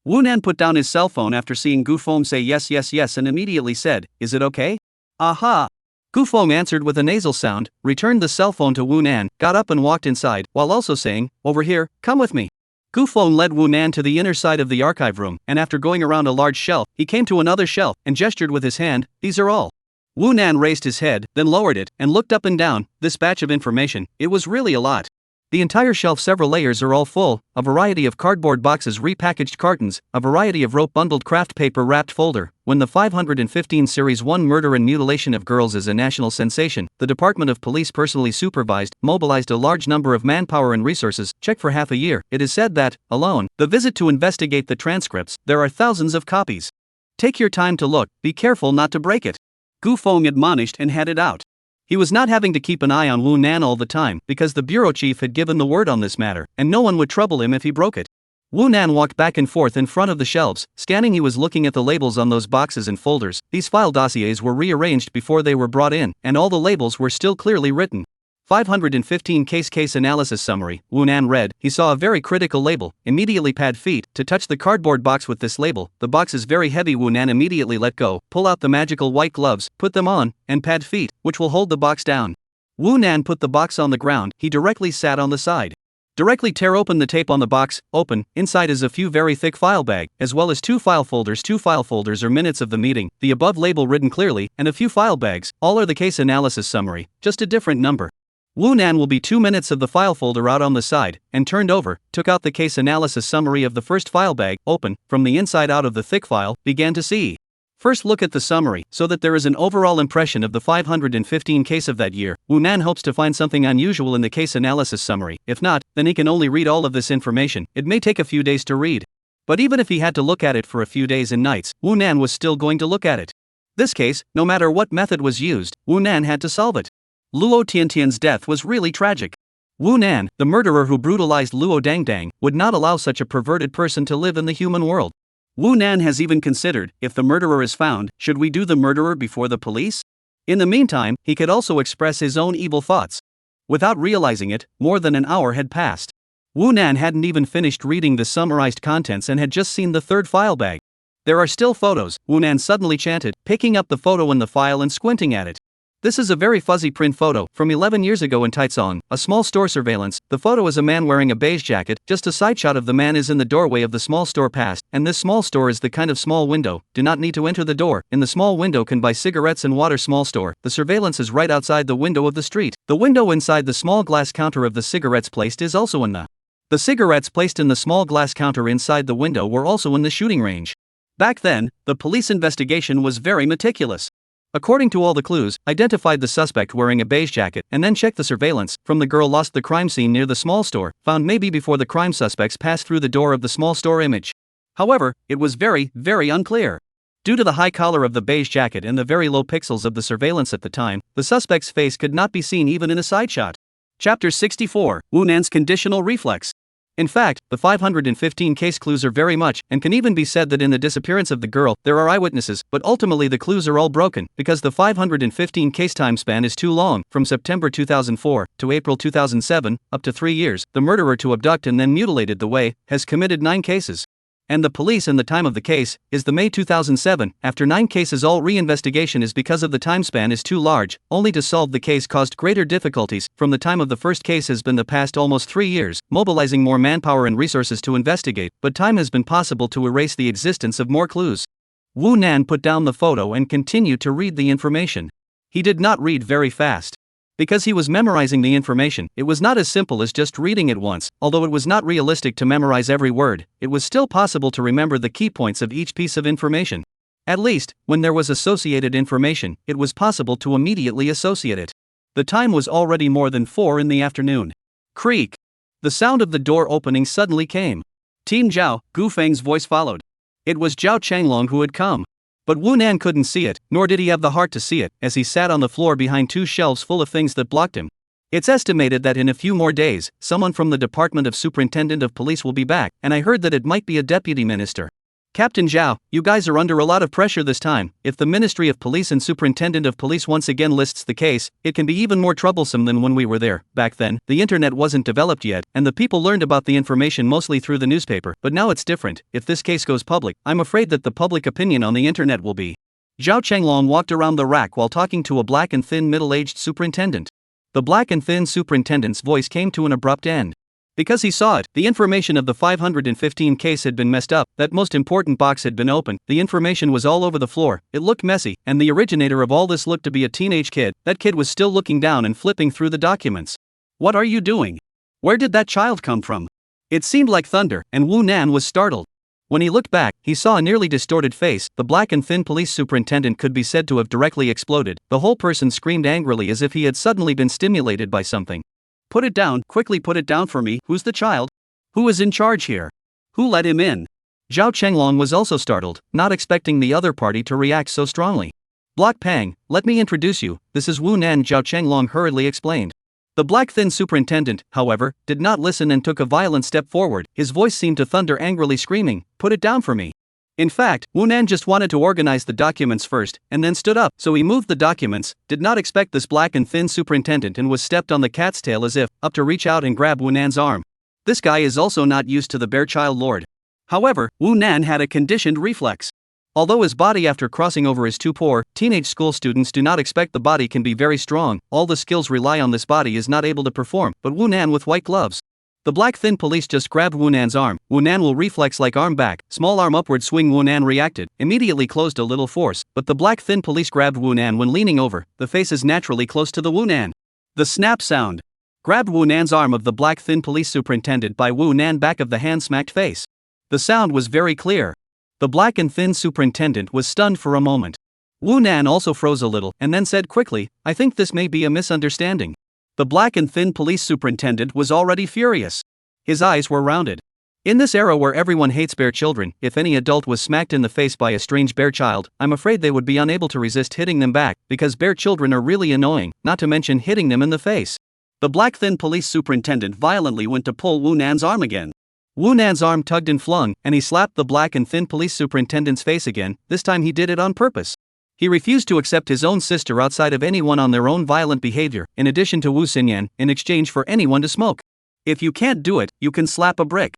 Speaker 1: Wu Nan put down his cell phone after seeing Gu Feng say yes and immediately said, is it okay? Aha. Gu Feng answered with a nasal sound, returned the cell phone to Wu Nan, got up and walked inside, while also saying, over here, come with me. Gu Feng led Wu Nan to the inner side of the archive room, and after going around a large shelf, he came to another shelf, and gestured with his hand, these are all. Wu Nan raised his head, then lowered it, and looked up and down. This batch of information, it was really a lot. The entire shelf, several layers, are all full, a variety of cardboard boxes, repackaged cartons, a variety of rope bundled craft paper wrapped folder. When the 515 Series 1 murder and mutilation of girls is a national sensation, the Department of Police personally supervised, mobilized a large number of manpower and resources, checked for half a year. It is said that, alone, the visit to investigate the transcripts, there are thousands of copies. Take your time to look, be careful not to break it. Gu Feng admonished and headed out. He was not having to keep an eye on Wu Nan all the time, because the bureau chief had given the word on this matter, and no one would trouble him if he broke it. Wu Nan walked back and forth in front of the shelves, scanning. He was looking at the labels on those boxes and folders. These file dossiers were rearranged before they were brought in, and all the labels were still clearly written. 515 case analysis summary, Wu Nan read. He saw a very critical label, immediately pad feet, to touch the cardboard box with this label. The box is very heavy. Wu Nan immediately let go, pull out the magical white gloves, put them on, and pad feet, which will hold the box down. Wu Nan put the box on the ground. He directly sat on the side. Directly tear open the tape on the box. Open. Inside is a few very thick file bag, as well as 2 file folders. 2 file folders are minutes of the meeting, the above label written clearly, and a few file bags. All are the case analysis summary, just a different number. Wu Nan will be 2 minutes of the file folder out on the side, and turned over, took out the case analysis summary of the first file bag, open, from the inside out of the thick file, began to see. First look at the summary, so that there is an overall impression of the 515 case of that year. Wu Nan hopes to find something unusual in the case analysis summary. If not, then he can only read all of this information. It may take a few days to read. But even if he had to look at it for a few days and nights, Wu Nan was still going to look at it. This case, no matter what method was used, Wu Nan had to solve it. Luo Tiantian's death was really tragic. Wu Nan, the murderer who brutalized Luo Dangdang, would not allow such a perverted person to live in the human world. Wu Nan has even considered, if the murderer is found, should we do the murderer before the police? In the meantime, he could also express his own evil thoughts. Without realizing it, more than an hour had passed. Wu Nan hadn't even finished reading the summarized contents and had just seen the third file bag. There are still photos, Wu Nan suddenly chanted, picking up the photo in the file and squinting at it. This is a very fuzzy print photo, from 11 years ago in Taizong, a small store surveillance. The photo is a man wearing a beige jacket, just a side shot of the man is in the doorway of the small store past, and this small store is the kind of small window, do not need to enter the door, in the small window can buy cigarettes and water small store. The surveillance is right outside the window of the street. The window inside the small glass counter of the cigarettes placed is also in the cigarettes placed in the small glass counter inside the window were also in the shooting range. Back then, the police investigation was very meticulous. According to all the clues, identified the suspect wearing a beige jacket, and then checked the surveillance from the girl lost the crime scene near the small store, found maybe before the crime suspects passed through the door of the small store image. However, it was very unclear. Due to the high collar of the beige jacket and the very low pixels of the surveillance at the time, the suspect's face could not be seen even in a side shot. Chapter 64, Wu Nan's conditional reflex. In fact, the 515 case clues are very much, and can even be said that in the disappearance of the girl, there are eyewitnesses, but ultimately the clues are all broken, because the 515 case time span is too long, from September 2004 to April 2007, up to 3 years. The murderer to abduct and then mutilated the way, has committed 9 cases. And the police in the time of the case, is the May 2007, after 9 cases all re-investigation is because of the time span is too large, only to solve the case caused greater difficulties, from the time of the first case has been the past almost 3 years, mobilizing more manpower and resources to investigate, but time has been possible to erase the existence of more clues. Wu Nan put down the photo and continued to read the information. He did not read very fast. Because he was memorizing the information, it was not as simple as just reading it once. Although it was not realistic to memorize every word, it was still possible to remember the key points of each piece of information. At least, when there was associated information, it was possible to immediately associate it. The time was already more than 4 in the afternoon. Creak! The sound of the door opening suddenly came. Team Zhao, Gu Feng's voice followed. It was Zhao Changlong who had come. But Wu Nan couldn't see it, nor did he have the heart to see it, as he sat on the floor behind 2 shelves full of things that blocked him. It's estimated that in a few more days, someone from the Department of Superintendent of Police will be back, and I heard that it might be a deputy minister. Captain Zhao, you guys are under a lot of pressure this time. If the Ministry of Police and Superintendent of Police once again lists the case, it can be even more troublesome than when we were there. Back then, the internet wasn't developed yet, and the people learned about the information mostly through the newspaper, but now it's different. If this case goes public, I'm afraid that the public opinion on the internet will be. Zhao Changlong walked around the rack while talking to a black and thin middle-aged superintendent. The black and thin superintendent's voice came to an abrupt end. Because he saw it, the information of the 515 case had been messed up, that most important box had been opened, the information was all over the floor, it looked messy, and the originator of all this looked to be a teenage kid. That kid was still looking down and flipping through the documents. What are you doing? Where did that child come from? It seemed like thunder, and Wu Nan was startled. When he looked back, he saw a nearly distorted face. The black and thin police superintendent could be said to have directly exploded. The whole person screamed angrily as if he had suddenly been stimulated by something. Put it down, quickly put it down for me. Who's the child? Who is in charge here? Who let him in? Zhao Changlong was also startled, not expecting the other party to react so strongly. Block Pang, let me introduce you, this is Wu Nan, Zhao Changlong hurriedly explained. The black thin superintendent, however, did not listen and took a violent step forward. His voice seemed to thunder angrily, screaming, put it down for me. In fact, Wu Nan just wanted to organize the documents first, and then stood up, so he moved the documents, did not expect this black and thin superintendent, and was stepped on the cat's tail as if, up to reach out and grab Wu Nan's arm. This guy is also not used to the bare child lord. However, Wu Nan had a conditioned reflex. Although his body after crossing over is too poor, teenage school students do not expect the body can be very strong, all the skills rely on this body is not able to perform, but Wu Nan with white gloves. The black thin police just grabbed Wunan's arm. Wunan will reflex like arm back, small arm upward swing. Wunan reacted, immediately closed a little force, but the black thin police grabbed Wunan when leaning over. The face is naturally close to the Wunan. The snap sound. Grabbed Wunan's arm of the black thin police superintendent by Wunan back of the hand smacked face. The sound was very clear. The black and thin superintendent was stunned for a moment. Wunan also froze a little and then said quickly, "I think this may be a misunderstanding." The black and thin police superintendent was already furious. His eyes were rounded. In this era where everyone hates bear children, if any adult was smacked in the face by a strange bear child, I'm afraid they would be unable to resist hitting them back, because bear children are really annoying, not to mention hitting them in the face. The black thin police superintendent violently went to pull Wunan's arm again. Wunan's arm tugged and flung, and he slapped the black and thin police superintendent's face again. This time he did it on purpose. He refused to accept his own sister outside of anyone on their own violent behavior, in addition to Wu Xinyan, in exchange for anyone to smoke. If you can't do it, you can slap a brick.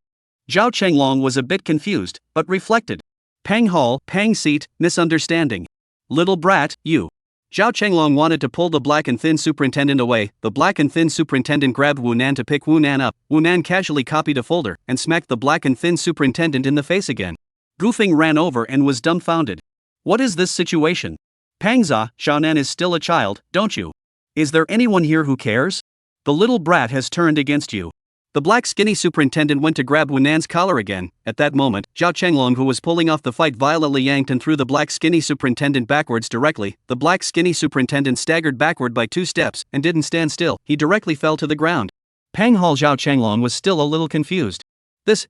Speaker 1: Zhao Chenglong was a bit confused, but reflected. Pang Hall, Pang Seat, misunderstanding. Little brat, you. Zhao Chenglong wanted to pull the black and thin superintendent away. The black and thin superintendent grabbed Wunan to pick Wunan up. Wunan casually copied a folder and smacked the black and thin superintendent in the face again. Goofing ran over and was dumbfounded. What is this situation? Pangza, Xiaonan is still a child, don't you? Is there anyone here who cares? The little brat has turned against you. The black skinny superintendent went to grab Wunan's collar again. At that moment, Zhao Chenglong, who was pulling off the fight, violently yanked and threw the black skinny superintendent backwards directly. The black skinny superintendent staggered backward by 2 steps and didn't stand still. He directly fell to the ground. Pang Hall Zhao Chenglong was still a little confused.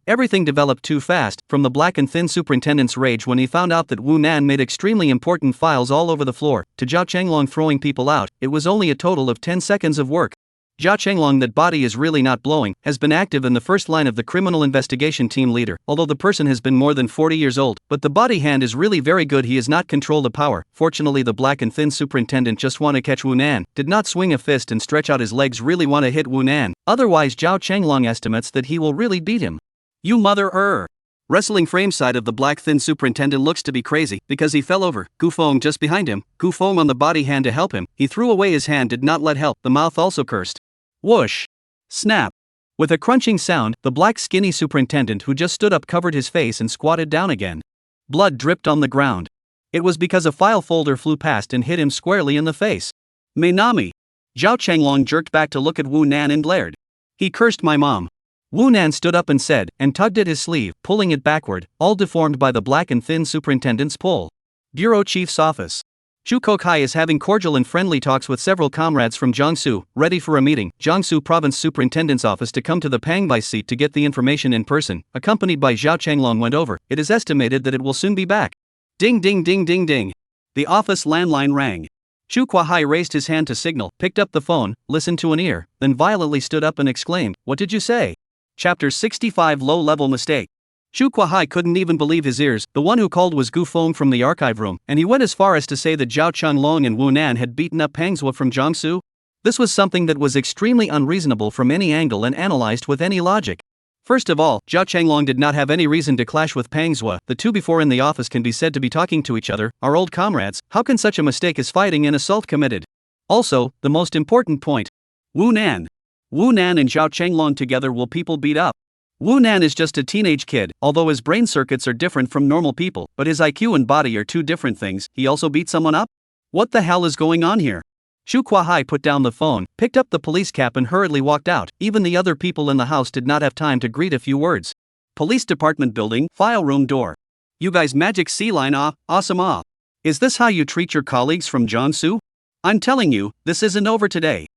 Speaker 1: Everything developed too fast, from the black and thin superintendent's rage when he found out that Wunan made extremely important files all over the floor, to Zhao Chenglong throwing people out. It was only a total of 10 seconds of work. Zhao Chenglong, that body is really not blowing, has been active in the first line of the criminal investigation team leader, although the person has been more than 40 years old, but the body hand is really very good. He has not controlled the power. Fortunately, the black and thin superintendent just want to catch Wunan, did not swing a fist and stretch out his legs, really want to hit Wunan, otherwise Zhao Chenglong estimates that he will really beat him. You mother. Wrestling frame side of the black thin superintendent looks to be crazy, because he fell over. Gu Feng just behind him, Gu Feng on the body hand to help him. He threw away his hand, did not let help. The mouth also cursed. Whoosh. Snap. With a crunching sound, the black skinny superintendent who just stood up covered his face and squatted down again. Blood dripped on the ground. It was because a file folder flew past and hit him squarely in the face. Mainami. Zhao Chenglong jerked back to look at Wunan and glared. He cursed my mom. Wunan stood up and said, and tugged at his sleeve, pulling it backward, all deformed by the black and thin superintendent's pull. Bureau Chief's office. Chu Kokai is having cordial and friendly talks with several comrades from Jiangsu, ready for a meeting. Jiangsu Province Superintendent's office to come to the Pangbei seat to get the information in person, accompanied by Zhao Chenglong went over. It is estimated that it will soon be back. Ding ding ding ding ding. The office landline rang. Chu Kuahai raised his hand to signal, picked up the phone, listened to an ear, then violently stood up and exclaimed, "What did you say?" Chapter 65 Low-Level Mistake. Chu Kuahai couldn't even believe his ears. The one who called was Gu Feng from the archive room, and he went as far as to say that Zhao Chenglong and Wunan had beaten up Pangzhou from Jiangsu. This was something that was extremely unreasonable from any angle and analyzed with any logic. First of all, Zhao Chenglong did not have any reason to clash with Pangzhou. The two before in the office can be said to be talking to each other, are old comrades. How can such a mistake as fighting and assault committed? Also, the most important point. Wunan and Zhao Chenglong together will people beat up. Wunan is just a teenage kid, although his brain circuits are different from normal people, but his IQ and body are two different things. He also beat someone up? What the hell is going on here? Chu Kuahai put down the phone, picked up the police cap and hurriedly walked out. Even the other people in the house did not have time to greet a few words. Police department building, file room door. You guys magic sea line awesome. Is this how you treat your colleagues from Jiangsu? I'm telling you, this isn't over today.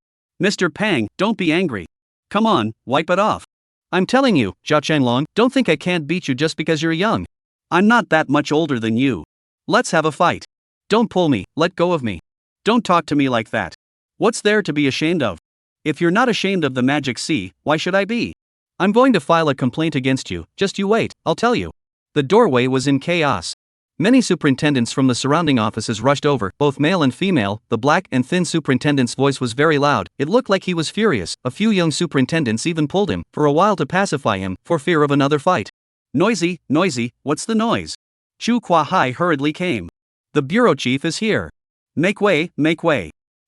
Speaker 1: Mr. Pang, don't be angry. Come on, wipe it off. I'm telling you, Zhao Chenglong, don't think I can't beat you just because you're young. I'm not that much older than you. Let's have a fight. Don't pull me, let go of me. Don't talk to me like that. What's there to be ashamed of? If you're not ashamed of the magic sea, why should I be? I'm going to file a complaint against you, just you wait, I'll tell you. The doorway was in chaos. Many superintendents from the surrounding offices rushed over, both male and female. The black and thin superintendent's voice was very loud. It looked like he was furious. A few young superintendents even pulled him, for a while to pacify him, for fear of another fight. Noisy, what's the noise? Chu Kuahai hurriedly came. The bureau chief is here. Make way.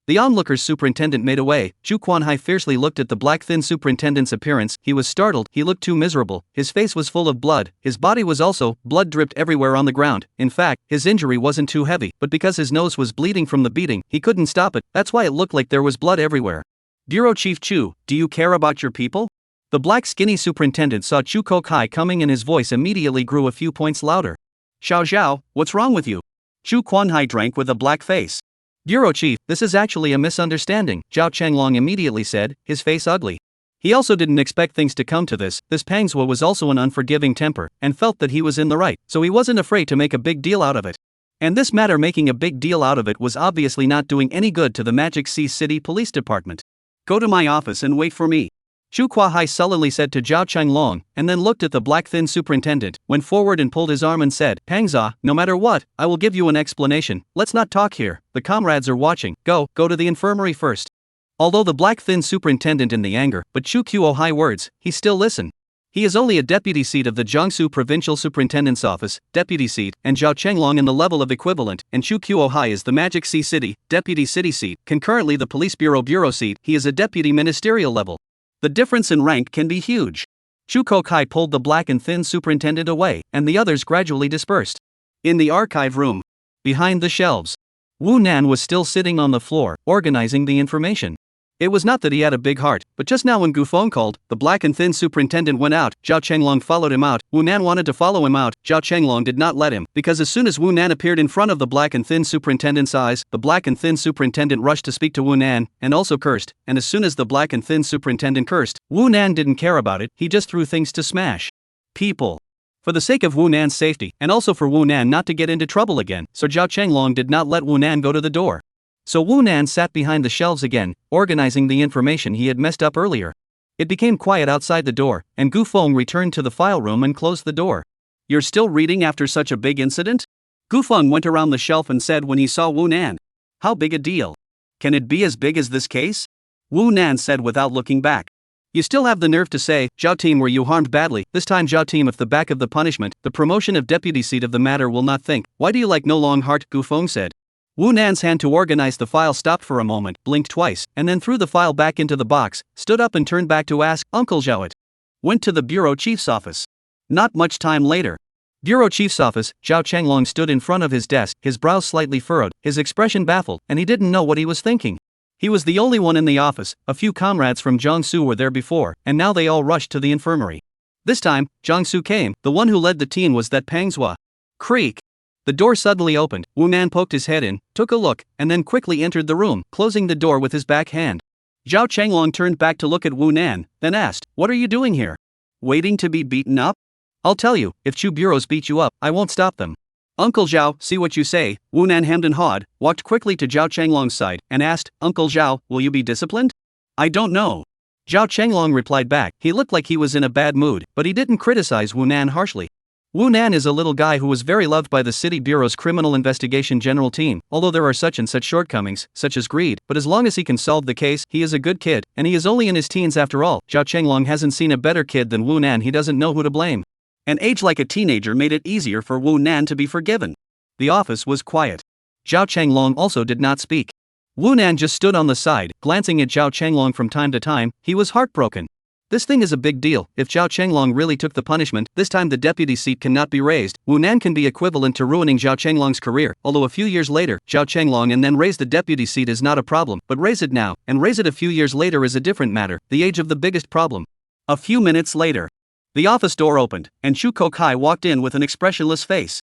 Speaker 1: The onlookers superintendent made away. Chu Kwan-hai fiercely looked at the black thin superintendent's appearance. He was startled, he looked too miserable, his face was full of blood, his body was also, blood dripped everywhere on the ground. In fact, his injury wasn't too heavy, but because his nose was bleeding from the beating, he couldn't stop it, that's why it looked like there was blood everywhere. Bureau Chief Chu, do you care about your people? The black skinny superintendent saw Chu Kok-hai coming and his voice immediately grew a few points louder. Xiao Zhao, what's wrong with you? Chu Kwan-hai drank with a black face. Bureau Chief, this is actually a misunderstanding, Zhao Changlong immediately said, his face ugly. He also didn't expect things to come to this. This Manhwa was also an unforgiving temper, and felt that he was in the right, so he wasn't afraid to make a big deal out of it. And this matter making a big deal out of it was obviously not doing any good to the Magic Sea City Police Department. Go to my office and wait for me. Chu Kua-hai sullenly said to Zhao Changlong, and then looked at the black thin superintendent, went forward and pulled his arm and said, Pangza, no matter what, I will give you an explanation, let's not talk here, the comrades are watching, go to the infirmary first. Although the black thin superintendent in the anger, but Chu Kuo-hai words, he still listened. He is only a deputy seat of the Jiangsu Provincial Superintendent's Office, deputy seat, and Zhao Changlong in the level of equivalent, and Chu Kuo-hai is the Magic Sea City, deputy city seat, concurrently the Police Bureau seat, he is a deputy ministerial level. The difference in rank can be huge. Chu Kok-hai pulled the black and thin superintendent away, and the others gradually dispersed. In the archive room, behind the shelves, Wu Nan was still sitting on the floor, organizing the information. It was not that he had a big heart, but just now when Gu Feng called, the black and thin superintendent went out, Zhao Changlong followed him out, Wu Nan wanted to follow him out, Zhao Changlong did not let him, because as soon as Wu Nan appeared in front of the black and thin superintendent's eyes, the black and thin superintendent rushed to speak to Wu Nan, and also cursed, and as soon as the black and thin superintendent cursed, Wu Nan didn't care about it, he just threw things to smash people. For the sake of Wu Nan's safety, and also for Wu Nan not to get into trouble again, so Zhao Changlong did not let Wu Nan go to the door. So Wu Nan sat behind the shelves again, organizing the information he had messed up earlier. It became quiet outside the door, and Gu Feng returned to the file room and closed the door. You're still reading after such a big incident? Gu Feng went around the shelf and said when he saw Wu Nan. How big a deal? Can it be as big as this case? Wu Nan said without looking back. You still have the nerve to say, Zhao team were you harmed badly, this time Zhao team if the back of the punishment, the promotion of deputy seat of the matter will not think, why do you like no long heart, Gu Feng said. Wu Nan's hand to organize the file stopped for a moment, blinked twice, and then threw the file back into the box, stood up and turned back to ask, Uncle Zhao it. Went to the bureau chief's office. Not much time later. Bureau chief's office, Zhao Changlong stood in front of his desk, his brows slightly furrowed, his expression baffled, and he didn't know what he was thinking. He was the only one in the office, a few comrades from Jiangsu were there before, and now they all rushed to the infirmary. This time, Jiangsu came, the one who led the team was that Pangzhua. Creak. The door suddenly opened, Wu Nan poked his head in, took a look, and then quickly entered the room, closing the door with his back hand. Zhao Changlong turned back to look at Wu Nan, then asked, what are you doing here? Waiting to be beaten up? I'll tell you, if Chu bureaus beat you up, I won't stop them. Uncle Zhao, see what you say, Wu Nan hemmed and hawed, walked quickly to Zhao Changlong's side, and asked, Uncle Zhao, will you be disciplined? I don't know. Zhao Changlong replied back, he looked like he was in a bad mood, but he didn't criticize Wu Nan harshly. Wu Nan is a little guy who was very loved by the City Bureau's Criminal Investigation General Team, although there are such and such shortcomings, such as greed, but as long as he can solve the case, he is a good kid, and he is only in his teens after all. Zhao Changlong hasn't seen a better kid than Wu Nan, he doesn't know who to blame. An age like a teenager made it easier for Wu Nan to be forgiven. The office was quiet. Zhao Changlong also did not speak. Wu Nan just stood on the side, glancing at Zhao Changlong from time to time, he was heartbroken. This thing is a big deal, if Zhao Changlong really took the punishment, this time the deputy seat cannot be raised, Wu Nan can be equivalent to ruining Zhao Changlong's career, although a few years later, Zhao Changlong and then raise the deputy seat is not a problem, but raise it now, and raise it a few years later is a different matter, the age of the biggest problem. A few minutes later. The office door opened, and Chu Kok-hai walked in with an expressionless face.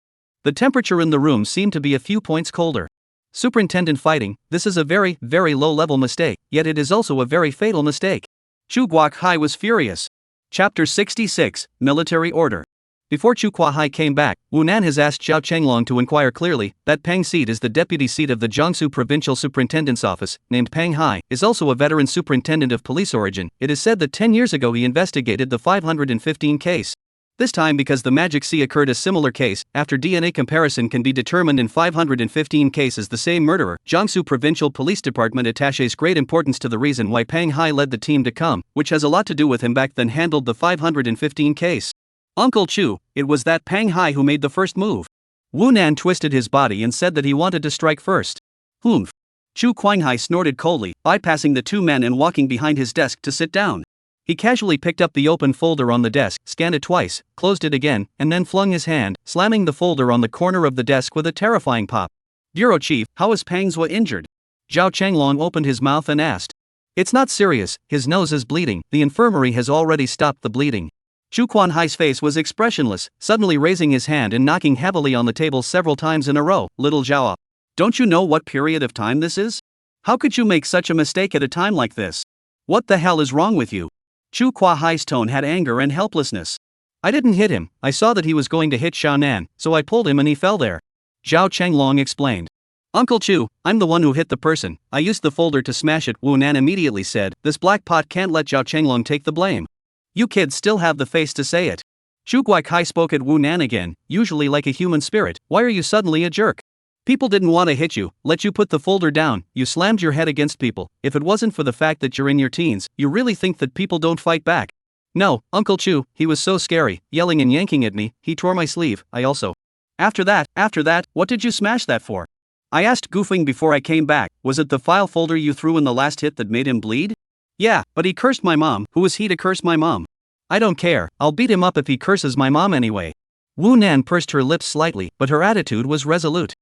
Speaker 1: The temperature in the room seemed to be a few points colder. Superintendent fighting, this is a very, very low-level mistake, yet it is also a very fatal mistake. Chu Guok-hai was furious. Chapter 66, Military Order. Before Chu Kwa-hai came back, Wu Nan has asked Zhao Changlong to inquire clearly, that Pang seat is the deputy seat of the Jiangsu Provincial Superintendent's Office, named Pang Hai, is also a veteran superintendent of police origin. It is said that 10 years ago he investigated the 515 case. This time because the Magic Sea occurred a similar case, after DNA comparison can be determined in 515 cases the same murderer, Jiangsu Provincial Police Department attaches great importance to the reason why Pang Hai led the team to come, which has a lot to do with him back then handled the 515 case. Uncle Chu, it was that Pang Hai who made the first move. Wu Nan twisted his body and said that he wanted to strike first. Humph. Chu Kuanghai snorted coldly, bypassing the two men and walking behind his desk to sit down. He casually picked up the open folder on the desk, scanned it twice, closed it again, and then flung his hand, slamming the folder on the corner of the desk with a terrifying pop. Bureau Chief, how is Pangzwa injured? Zhao Changlong opened his mouth and asked. It's not serious, his nose is bleeding, the infirmary has already stopped the bleeding. Chu Kuanhai's face was expressionless, suddenly raising his hand and knocking heavily on the table several times in a row. Little Zhao, don't you know what period of time this is? How could you make such a mistake at a time like this? What the hell is wrong with you? Chu Kuahai's tone had anger and helplessness. I didn't hit him, I saw that he was going to hit Xiao Nan, so I pulled him and he fell there. Zhao Changlong explained. Uncle Chu, I'm the one who hit the person, I used the folder to smash it, Wu Nan immediately said. This black pot can't let Zhao Changlong take the blame. You kids still have the face to say it. Chu Guaikai spoke at Wu Nan again, usually like a human spirit. Why are you suddenly a jerk? People didn't want to hit you, let you put the folder down, you slammed your head against people. If it wasn't for the fact that you're in your teens, you really think that people don't fight back? No, Uncle Chu, he was so scary, yelling and yanking at me, he tore my sleeve, I also. After that, what did you smash that for? I asked goofing before I came back, was it the file folder you threw in the last hit that made him bleed? Yeah, but he cursed my mom, who is he to curse my mom? I don't care, I'll beat him up if he curses my mom anyway. Wu Nan pursed her lips slightly, but her attitude was resolute.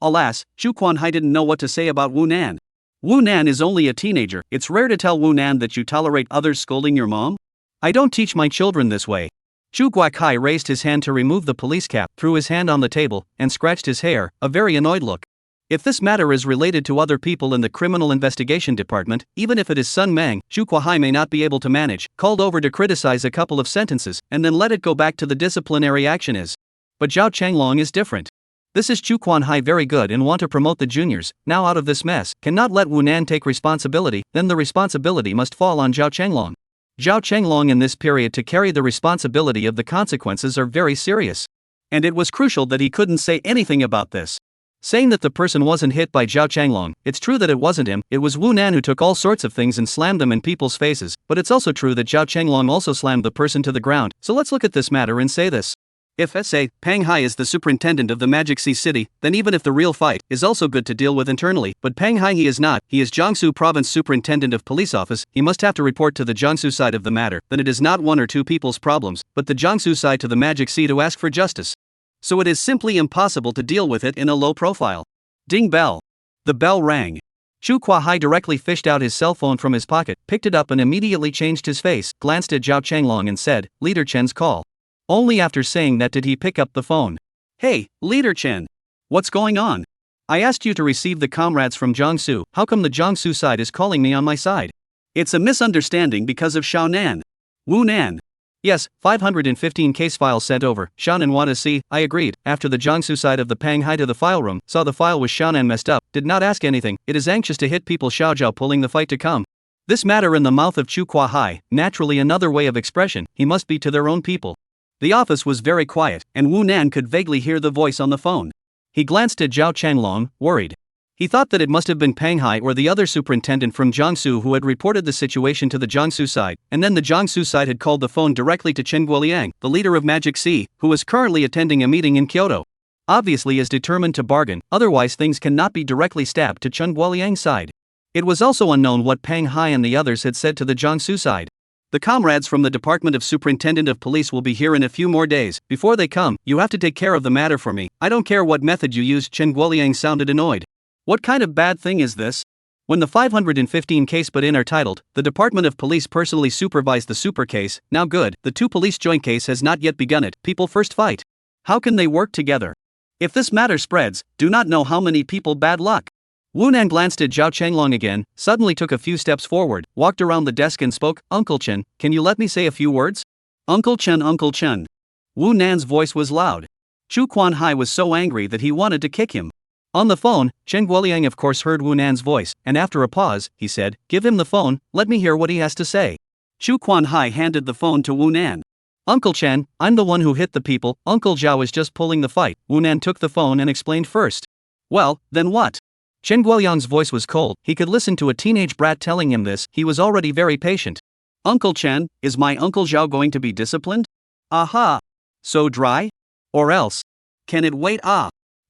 Speaker 1: Alas, Chu Kuanhai didn't know what to say about Wu Nan. Wu Nan is only a teenager, it's rare to tell Wu Nan that you tolerate others scolding your mom. I don't teach my children this way. Chu Guaikai raised his hand to remove the police cap, threw his hand on the table, and scratched his hair, a very annoyed look. If this matter is related to other people in the criminal investigation department, even if it is Sun Mang, Chu Kuahai may not be able to manage, called over to criticize a couple of sentences, and then let it go back to the disciplinary action is. But Zhao Changlong is different. This is Chu Kuanhai very good and want to promote the juniors, now out of this mess, cannot let Wu Nan take responsibility, then the responsibility must fall on Zhao Changlong. Zhao Changlong in this period to carry the responsibility of the consequences are very serious. And it was crucial that he couldn't say anything about this. Saying that the person wasn't hit by Zhao Changlong, it's true that it wasn't him, it was Wu Nan who took all sorts of things and slammed them in people's faces, but it's also true that Zhao Changlong also slammed the person to the ground, so let's look at this matter and say this. If S.A. Pang Hai is the superintendent of the Magic Sea City, then even if the real fight is also good to deal with internally, but Pang Hai he is not, he is Jiangsu Province Superintendent of Police Office, he must have to report to the Jiangsu side of the matter, then it is not one or two people's problems, but the Jiangsu side to the Magic Sea to ask for justice. So it is simply impossible to deal with it in a low profile. Ding bell. The bell rang. Chu Kuahai directly fished out his cell phone from his pocket, picked it up and immediately changed his face, glanced at Zhao Changlong and said, Leader Chen's call. Only after saying that did he pick up the phone. Hey, Leader Chen. What's going on? I asked you to receive the comrades from Jiangsu, how come the Jiangsu side is calling me on my side? It's a misunderstanding because of Xiao Nan. Wu Nan. Yes, 515 case files sent over, Xiao Nan want to see, I agreed, after the Jiangsu side of the Pang Hai to the file room, saw the file with Xiao Nan messed up, did not ask anything, it is anxious to hit people Xiao Zhao pulling the fight to come. This matter in the mouth of Chu Kuahai, naturally another way of expression, he must be to their own people. The office was very quiet, and Wu Nan could vaguely hear the voice on the phone. He glanced at Zhao Changlong, worried. He thought that it must have been Pang Hai or the other superintendent from Jiangsu who had reported the situation to the Jiangsu side, and then the Jiangsu side had called the phone directly to Chen Guoliang, the leader of Magic Sea, who was currently attending a meeting in Kyoto. Obviously is determined to bargain, otherwise things cannot be directly stabbed to Chen Guoliang's side. It was also unknown what Pang Hai and the others had said to the Jiangsu side. The comrades from the Department of Superintendent of Police will be here in a few more days. Before they come, you have to take care of the matter for me. I don't care what method you used. Chen Guoliang sounded annoyed. What kind of bad thing is this? When the 515 case put in are titled, the Department of Police personally supervised the super case, now good, the two police joint case has not yet begun it, people first fight. How can they work together? If this matter spreads, do not know how many people bad luck. Wu Nan glanced at Zhao Changlong again, suddenly took a few steps forward, walked around the desk and spoke, Uncle Chen, can you let me say a few words? Uncle Chen, Uncle Chen. Wu Nan's voice was loud. Chu Kuanhai was so angry that he wanted to kick him. On the phone, Chen Guoliang of course heard Wu Nan's voice, and after a pause, he said, give him the phone, let me hear what he has to say. Chu Kuanhai handed the phone to Wu Nan. Uncle Chen, I'm the one who hit the people, Uncle Zhao is just pulling the fight. Wu Nan took the phone and explained first. Well, then what? Chen Guoliang's voice was cold, he could listen to a teenage brat telling him this, he was already very patient. Uncle Chen, is my Uncle Zhao going to be disciplined? Aha! So dry? Or else? Can it wait?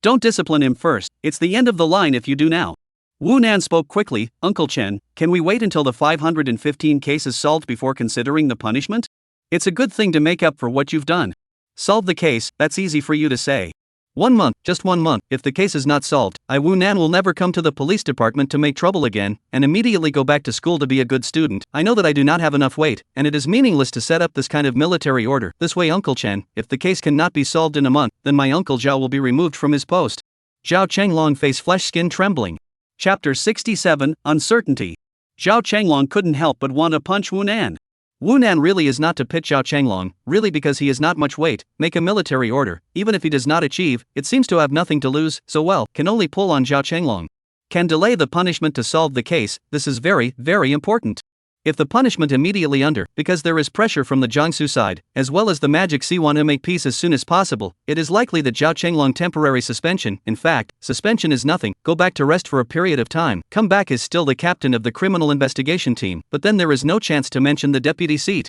Speaker 1: Don't discipline him first, it's the end of the line if you do now. Wu Nan spoke quickly. Uncle Chen, can we wait until the 515 case is solved before considering the punishment? It's a good thing to make up for what you've done. Solve the case, that's easy for you to say. 1 month, just 1 month. If the case is not solved, Wu Nan will never come to the police department to make trouble again, and immediately go back to school to be a good student. I know that I do not have enough weight, and it is meaningless to set up this kind of military order. This way, Uncle Chen, if the case cannot be solved in a month, then my Uncle Zhao will be removed from his post. Zhao Chenglong face flesh skin trembling. Chapter 67, Uncertainty. Zhao Chenglong couldn't help but want to punch Wu Nan. Wu Nan really is not to pit Zhao Chenglong, really because he has not much weight, make a military order, even if he does not achieve, it seems to have nothing to lose, so well, can only pull on Zhao Chenglong. Can delay the punishment to solve the case, this is very, very important. If the punishment immediately under, because there is pressure from the Jiangsu side, as well as the Magic C want to make peace as soon as possible, it is likely that Zhao Chenglong temporary suspension, in fact, suspension is nothing, go back to rest for a period of time, come back is still the captain of the criminal investigation team, but then there is no chance to mention the deputy seat.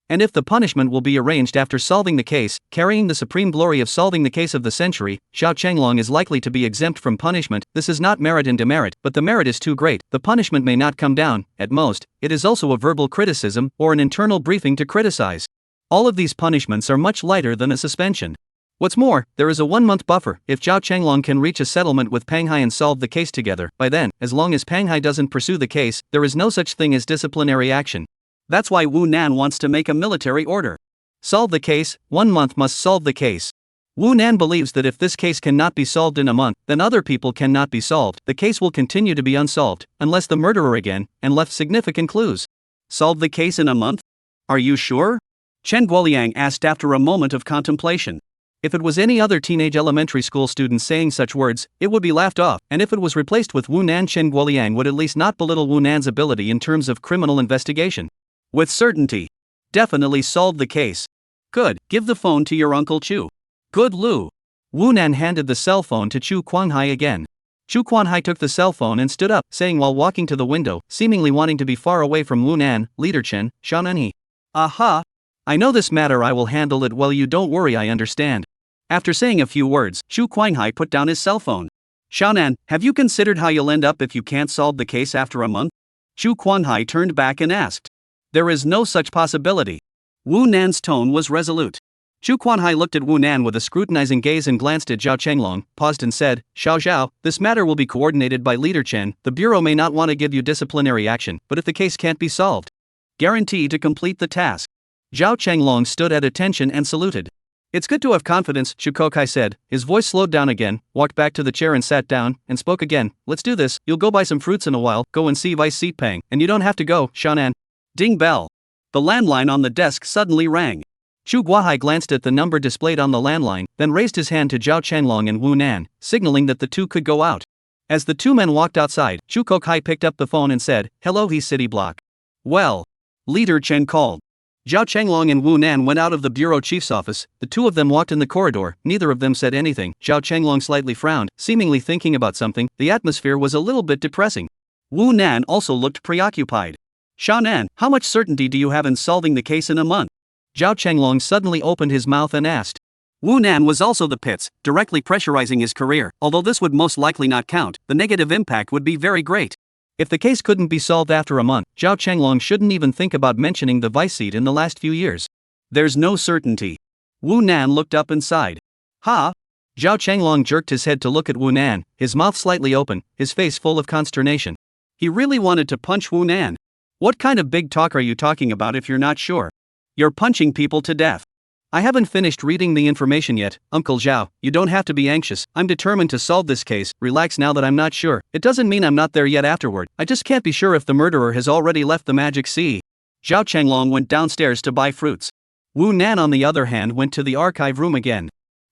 Speaker 1: And if the punishment will be arranged after solving the case, carrying the supreme glory of solving the case of the century, Zhao Chenglong is likely to be exempt from punishment. This is not merit and demerit, but the merit is too great, the punishment may not come down, at most, it is also a verbal criticism, or an internal briefing to criticize. All of these punishments are much lighter than a suspension. What's more, there is a 1-month buffer. If Zhao Chenglong can reach a settlement with Panghai and solve the case together, by then, as long as Panghai doesn't pursue the case, there is no such thing as disciplinary action. That's why Wu Nan wants to make a military order. Solve the case, 1 month must solve the case. Wu Nan believes that if this case cannot be solved in a month, then other people cannot be solved. The case will continue to be unsolved, unless the murderer again, and left significant clues. Solve the case in a month? Are you sure? Chen Guoliang asked after a moment of contemplation. If it was any other teenage elementary school student saying such words, it would be laughed off, and if it was replaced with Wu Nan, Chen Guoliang would at least not belittle Wu Nan's ability in terms of criminal investigation. With certainty. Definitely solve the case. Good, give the phone to your Uncle Chu. Good Lu. Wu Nan handed the cell phone to Chu Quanhai again. Chu Quanhai took the cell phone and stood up, saying while walking to the window, seemingly wanting to be far away from Wu Nan, Leader Chen, Shananhe. Aha! I know this matter, I will handle it well, you don't worry, I understand. After saying a few words, Chu Quanhai put down his cell phone. Xiaonan, have you considered how you'll end up if you can't solve the case after a month? Chu Quanhai turned back and asked. There is no such possibility. Wu Nan's tone was resolute. Chu Quanhai looked at Wu Nan with a scrutinizing gaze and glanced at Zhao Chenglong, paused and said, Xiao Zhao, this matter will be coordinated by Leader Chen. The bureau may not want to give you disciplinary action, but if the case can't be solved, guarantee to complete the task. Zhao Chenglong stood at attention and saluted. It's good to have confidence, Chu Kokai said. His voice slowed down again, walked back to the chair and sat down, and spoke again. Let's do this, you'll go buy some fruits in a while, go and see Vice Seat Pang, and you don't have to go, Shannan. Ding bell. The landline on the desk suddenly rang. Chu Guahai glanced at the number displayed on the landline, then raised his hand to Zhao Chenglong and Wu Nan, signaling that the two could go out. As the two men walked outside, Chu Kokai picked up the phone and said, Hello, he city block. Well. Leader Chen called. Zhao Chenglong and Wu Nan went out of the bureau chief's office. The two of them walked in the corridor, neither of them said anything. Zhao Chenglong slightly frowned, seemingly thinking about something. The atmosphere was a little bit depressing. Wu Nan also looked preoccupied. Shannan, how much certainty do you have in solving the case in a month? Zhao Chenglong suddenly opened his mouth and asked. Wu Nan was also the pits, directly pressurizing his career. Although this would most likely not count, the negative impact would be very great. If the case couldn't be solved after a month, Zhao Chenglong shouldn't even think about mentioning the vice seat in the last few years. There's no certainty. Wu Nan looked up and sighed. Ha! Zhao Chenglong jerked his head to look at Wu Nan, his mouth slightly open, his face full of consternation. He really wanted to punch Wu Nan. What kind of big talk are you talking about if you're not sure? You're punching people to death. I haven't finished reading the information yet, Uncle Zhao, you don't have to be anxious, I'm determined to solve this case, relax now that I'm not sure, it doesn't mean I'm not there yet afterward, I just can't be sure if the murderer has already left the Magic Sea. Zhao Chenglong went downstairs to buy fruits. Wu Nan on the other hand went to the archive room again.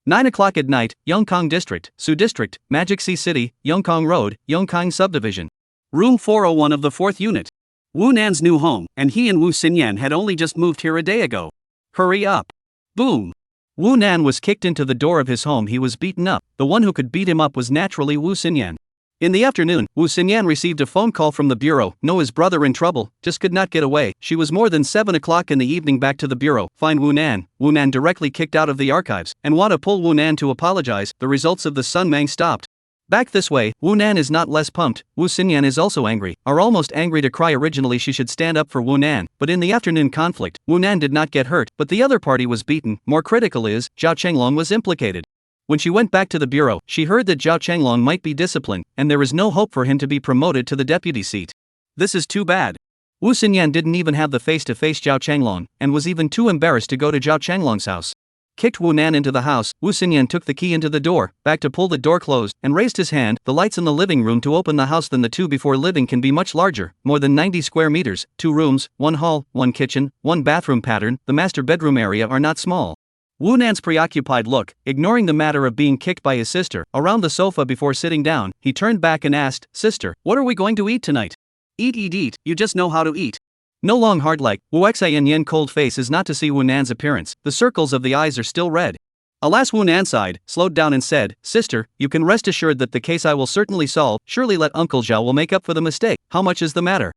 Speaker 1: 9 o'clock at night, Yongkang District, Su District, Magic Sea City, Yongkang Road, Yongkang Subdivision. Room 401 of the 4th Unit. Wu Nan's new home, and he and Wu Xinyan had only just moved here a day ago. Hurry up. Boom. Wu Nan was kicked into the door of his home. He was beaten up. The one who could beat him up was naturally Wu Xinyan. In the afternoon, Wu Xinyan received a phone call from the bureau. No, his brother in trouble, just could not get away. She was more than 7 o'clock in the evening back to the bureau. Find Wu Nan. Wu Nan directly kicked out of the archives, and want to pull Wu Nan to apologize. The results of the Sun Mang stopped. Back this way, Wu Nan is not less pumped. Wu Xinyan is also angry, are almost angry to cry. Originally she should stand up for Wu Nan, but in the afternoon conflict, Wu Nan did not get hurt, but the other party was beaten. More critical is, Zhao Chenglong was implicated. When she went back to the bureau, she heard that Zhao Chenglong might be disciplined, and there is no hope for him to be promoted to the deputy seat. This is too bad. Wu Xinyan didn't even have the face to face Zhao Chenglong, and was even too embarrassed to go to Zhao Chenglong's house. Kicked Wu Nan into the house, Wu Xinyan took the key into the door, back to pull the door closed, and raised his hand, the lights in the living room to open the house. Than the two before living can be much larger, more than 90 square meters, 2 rooms, 1 hall, 1 kitchen, 1 bathroom pattern, the master bedroom area are not small. Wu Nan's preoccupied look, ignoring the matter of being kicked by his sister, around the sofa before sitting down, he turned back and asked, "Sister, what are we going to eat tonight?" Eat, you just know how to eat. No long hard like, Wu Xianyan cold face is not to see Wu Nan's appearance, the circles of the eyes are still red. Alas, Wu Nan sighed, slowed down and said, "Sister, you can rest assured that the case I will certainly solve, surely let Uncle Zhao will make up for the mistake. How much is the matter?"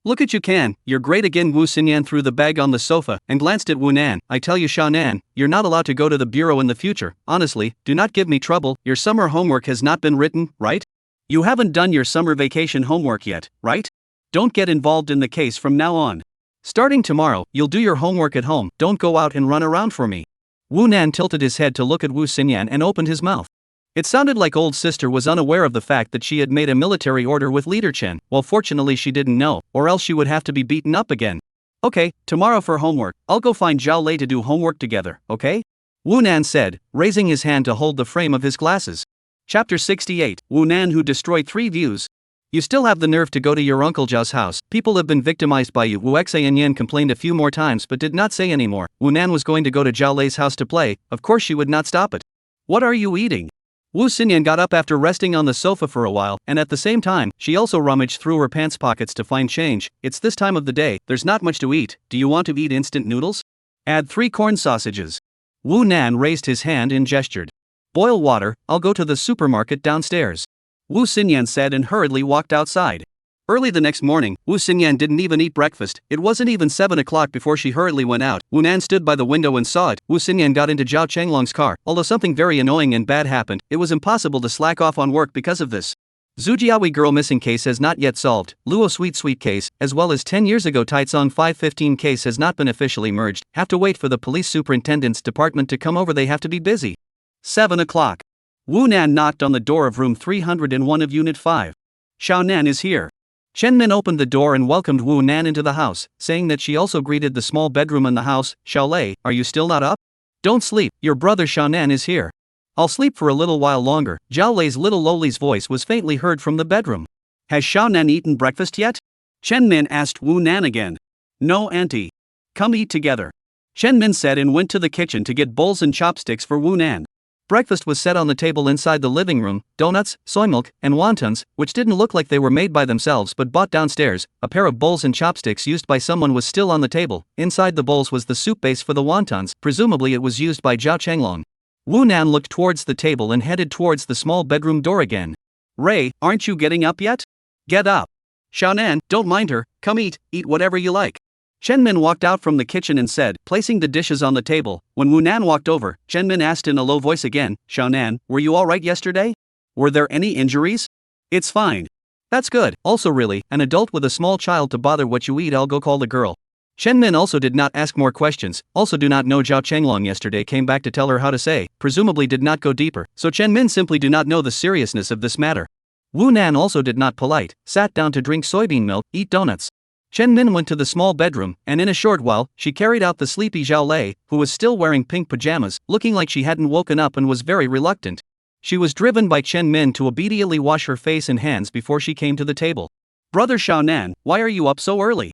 Speaker 1: "Look at you can, you're great again." Wu Xinyan threw the bag on the sofa and glanced at Wu Nan. "I tell you Xiao Nan, you're not allowed to go to the bureau in the future. Honestly, do not give me trouble. Your summer homework has not been written, right? You haven't done your summer vacation homework yet, right? Don't get involved in the case from now on. Starting tomorrow, you'll do your homework at home, don't go out and run around for me." Wu Nan tilted his head to look at Wu Xinyan and opened his mouth. It sounded like old sister was unaware of the fact that she had made a military order with Leader Chen. Well, fortunately she didn't know, or else she would have to be beaten up again. "Okay, tomorrow for homework, I'll go find Zhao Lei to do homework together, okay?" Wu Nan said, raising his hand to hold the frame of his glasses. Chapter 68, Wu Nan who destroyed 3 views. "You still have the nerve to go to your Uncle Zhao's house. People have been victimized by you." Wu Xianyan complained a few more times but did not say any more. Wu Nan was going to go to Zhao Lei's house to play, of course she would not stop it. "What are you eating?" Wu Xinyan got up after resting on the sofa for a while, and at the same time, she also rummaged through her pants pockets to find change. "It's this time of the day, there's not much to eat. Do you want to eat instant noodles? Add 3 corn sausages." Wu Nan raised his hand and gestured. "Boil water, I'll go to the supermarket downstairs." Wu Xinyan said and hurriedly walked outside. Early the next morning, Wu Xinyan didn't even eat breakfast. It wasn't even 7 o'clock before she hurriedly went out. Wu Nan stood by the window and saw it. Wu Xinyan got into Zhao Chenglong's car. Although something very annoying and bad happened, it was impossible to slack off on work because of this. Zhujiahui girl missing case has not yet solved. Luo Sweet case, as well as 10 years ago Taicong 515 case has not been officially merged. Have to wait for the police superintendent's department to come over. They have to be busy. 7 o'clock. Wu Nan knocked on the door of room 301 of Unit 5. "Xiao Nan is here." Chen Min opened the door and welcomed Wu Nan into the house, saying that she also greeted the small bedroom in the house. "Xiao Lei, are you still not up? Don't sleep, your brother Xiao Nan is here." "I'll sleep for a little while longer." Zhao Lei's little lowly's voice was faintly heard from the bedroom. "Has Xiao Nan eaten breakfast yet?" Chen Min asked Wu Nan again. "No, auntie." "Come eat together." Chen Min said and went to the kitchen to get bowls and chopsticks for Wu Nan. Breakfast was set on the table inside the living room, donuts, soy milk, and wontons, which didn't look like they were made by themselves but bought downstairs. A pair of bowls and chopsticks used by someone was still on the table. Inside the bowls was the soup base for the wontons, presumably it was used by Zhao Chenglong. Wu Nan looked towards the table and headed towards the small bedroom door again. "Ray, aren't you getting up yet? Get up. Xiao Nan, don't mind her, come eat whatever you like." Chen Min walked out from the kitchen and said, placing the dishes on the table. When Wu Nan walked over, Chen Min asked in a low voice again, "Xiao Nan, were you alright yesterday? Were there any injuries?" "It's fine." "That's good. Also really, an adult with a small child to bother what you eat. I'll go call the girl." Chen Min also did not ask more questions, also do not know Zhao Chenglong yesterday came back to tell her how to say, presumably did not go deeper, so Chen Min simply do not know the seriousness of this matter. Wu Nan also did not polite, sat down to drink soybean milk, eat donuts. Chen Min went to the small bedroom, and in a short while, she carried out the sleepy Zhao Lei, who was still wearing pink pajamas, looking like she hadn't woken up and was very reluctant. She was driven by Chen Min to obediently wash her face and hands before she came to the table. "Brother Xiao Nan, why are you up so early?"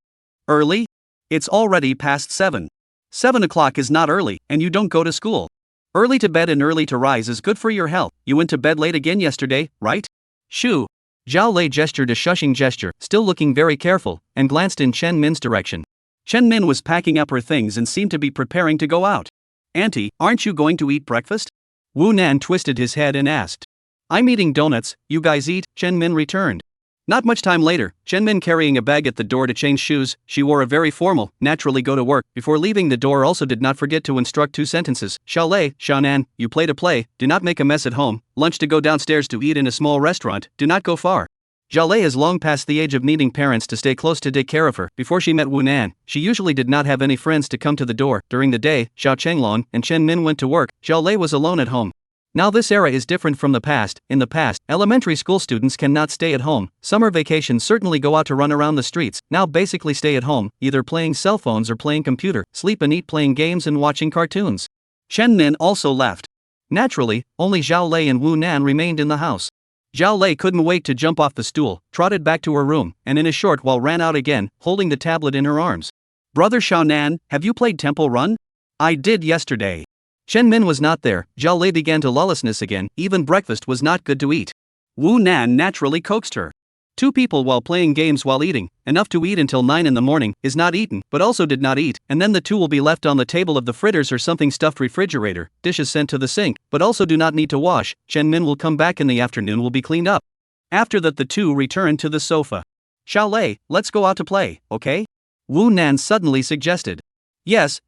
Speaker 1: "Early? It's already past 7. 7 o'clock is not early, and you don't go to school. Early to bed and early to rise is good for your health. You went to bed late again yesterday, right?" "Shoo." Zhao Lei gestured a shushing gesture, still looking very careful, and glanced in Chen Min's direction. Chen Min was packing up her things and seemed to be preparing to go out. "Auntie, aren't you going to eat breakfast?" Wu Nan twisted his head and asked. "I'm eating donuts, you guys eat," Chen Min returned. Not much time later, Chen Min carrying a bag at the door to change shoes. She wore a very formal, naturally go to work. Before leaving the door also did not forget to instruct 2 sentences. Xiaolei, Xiaonan, you play to play, do not make a mess at home, lunch to go downstairs to eat in a small restaurant, do not go far. Xiaolei is long past the age of needing parents to stay close to take care of her. Before she met Wu Nan, she usually did not have any friends to come to the door. During the day, Xiao Chenglong and Chen Min went to work. Xiaolei was alone at home. Now this era is different from the past. In the past, elementary school students cannot stay at home. Summer vacations certainly go out to run around the streets. Now basically stay at home, either playing cell phones or playing computer, sleep and eat playing games and watching cartoons. Chen Min also left. Naturally, only Zhao Lei and Wu Nan remained in the house. Zhao Lei couldn't wait to jump off the stool, trotted back to her room, and in a short while ran out again, holding the tablet in her arms. Brother Xiaonan, have you played Temple Run? I did yesterday. Chen Min was not there. Zhao Lei began to lawlessness again. Even breakfast was not good to eat. Wu Nan naturally coaxed her. 2 people while playing games while eating, enough to eat until 9 in the morning, is not eaten, but also did not eat, and then the 2 will be left on the table of the fritters or something stuffed refrigerator, dishes sent to the sink, but also do not need to wash. Chen Min will come back in the afternoon, will be cleaned up. After that the 2 return to the sofa. Xiao Lei, let's go out to play, okay? Wu Nan suddenly suggested. Yes.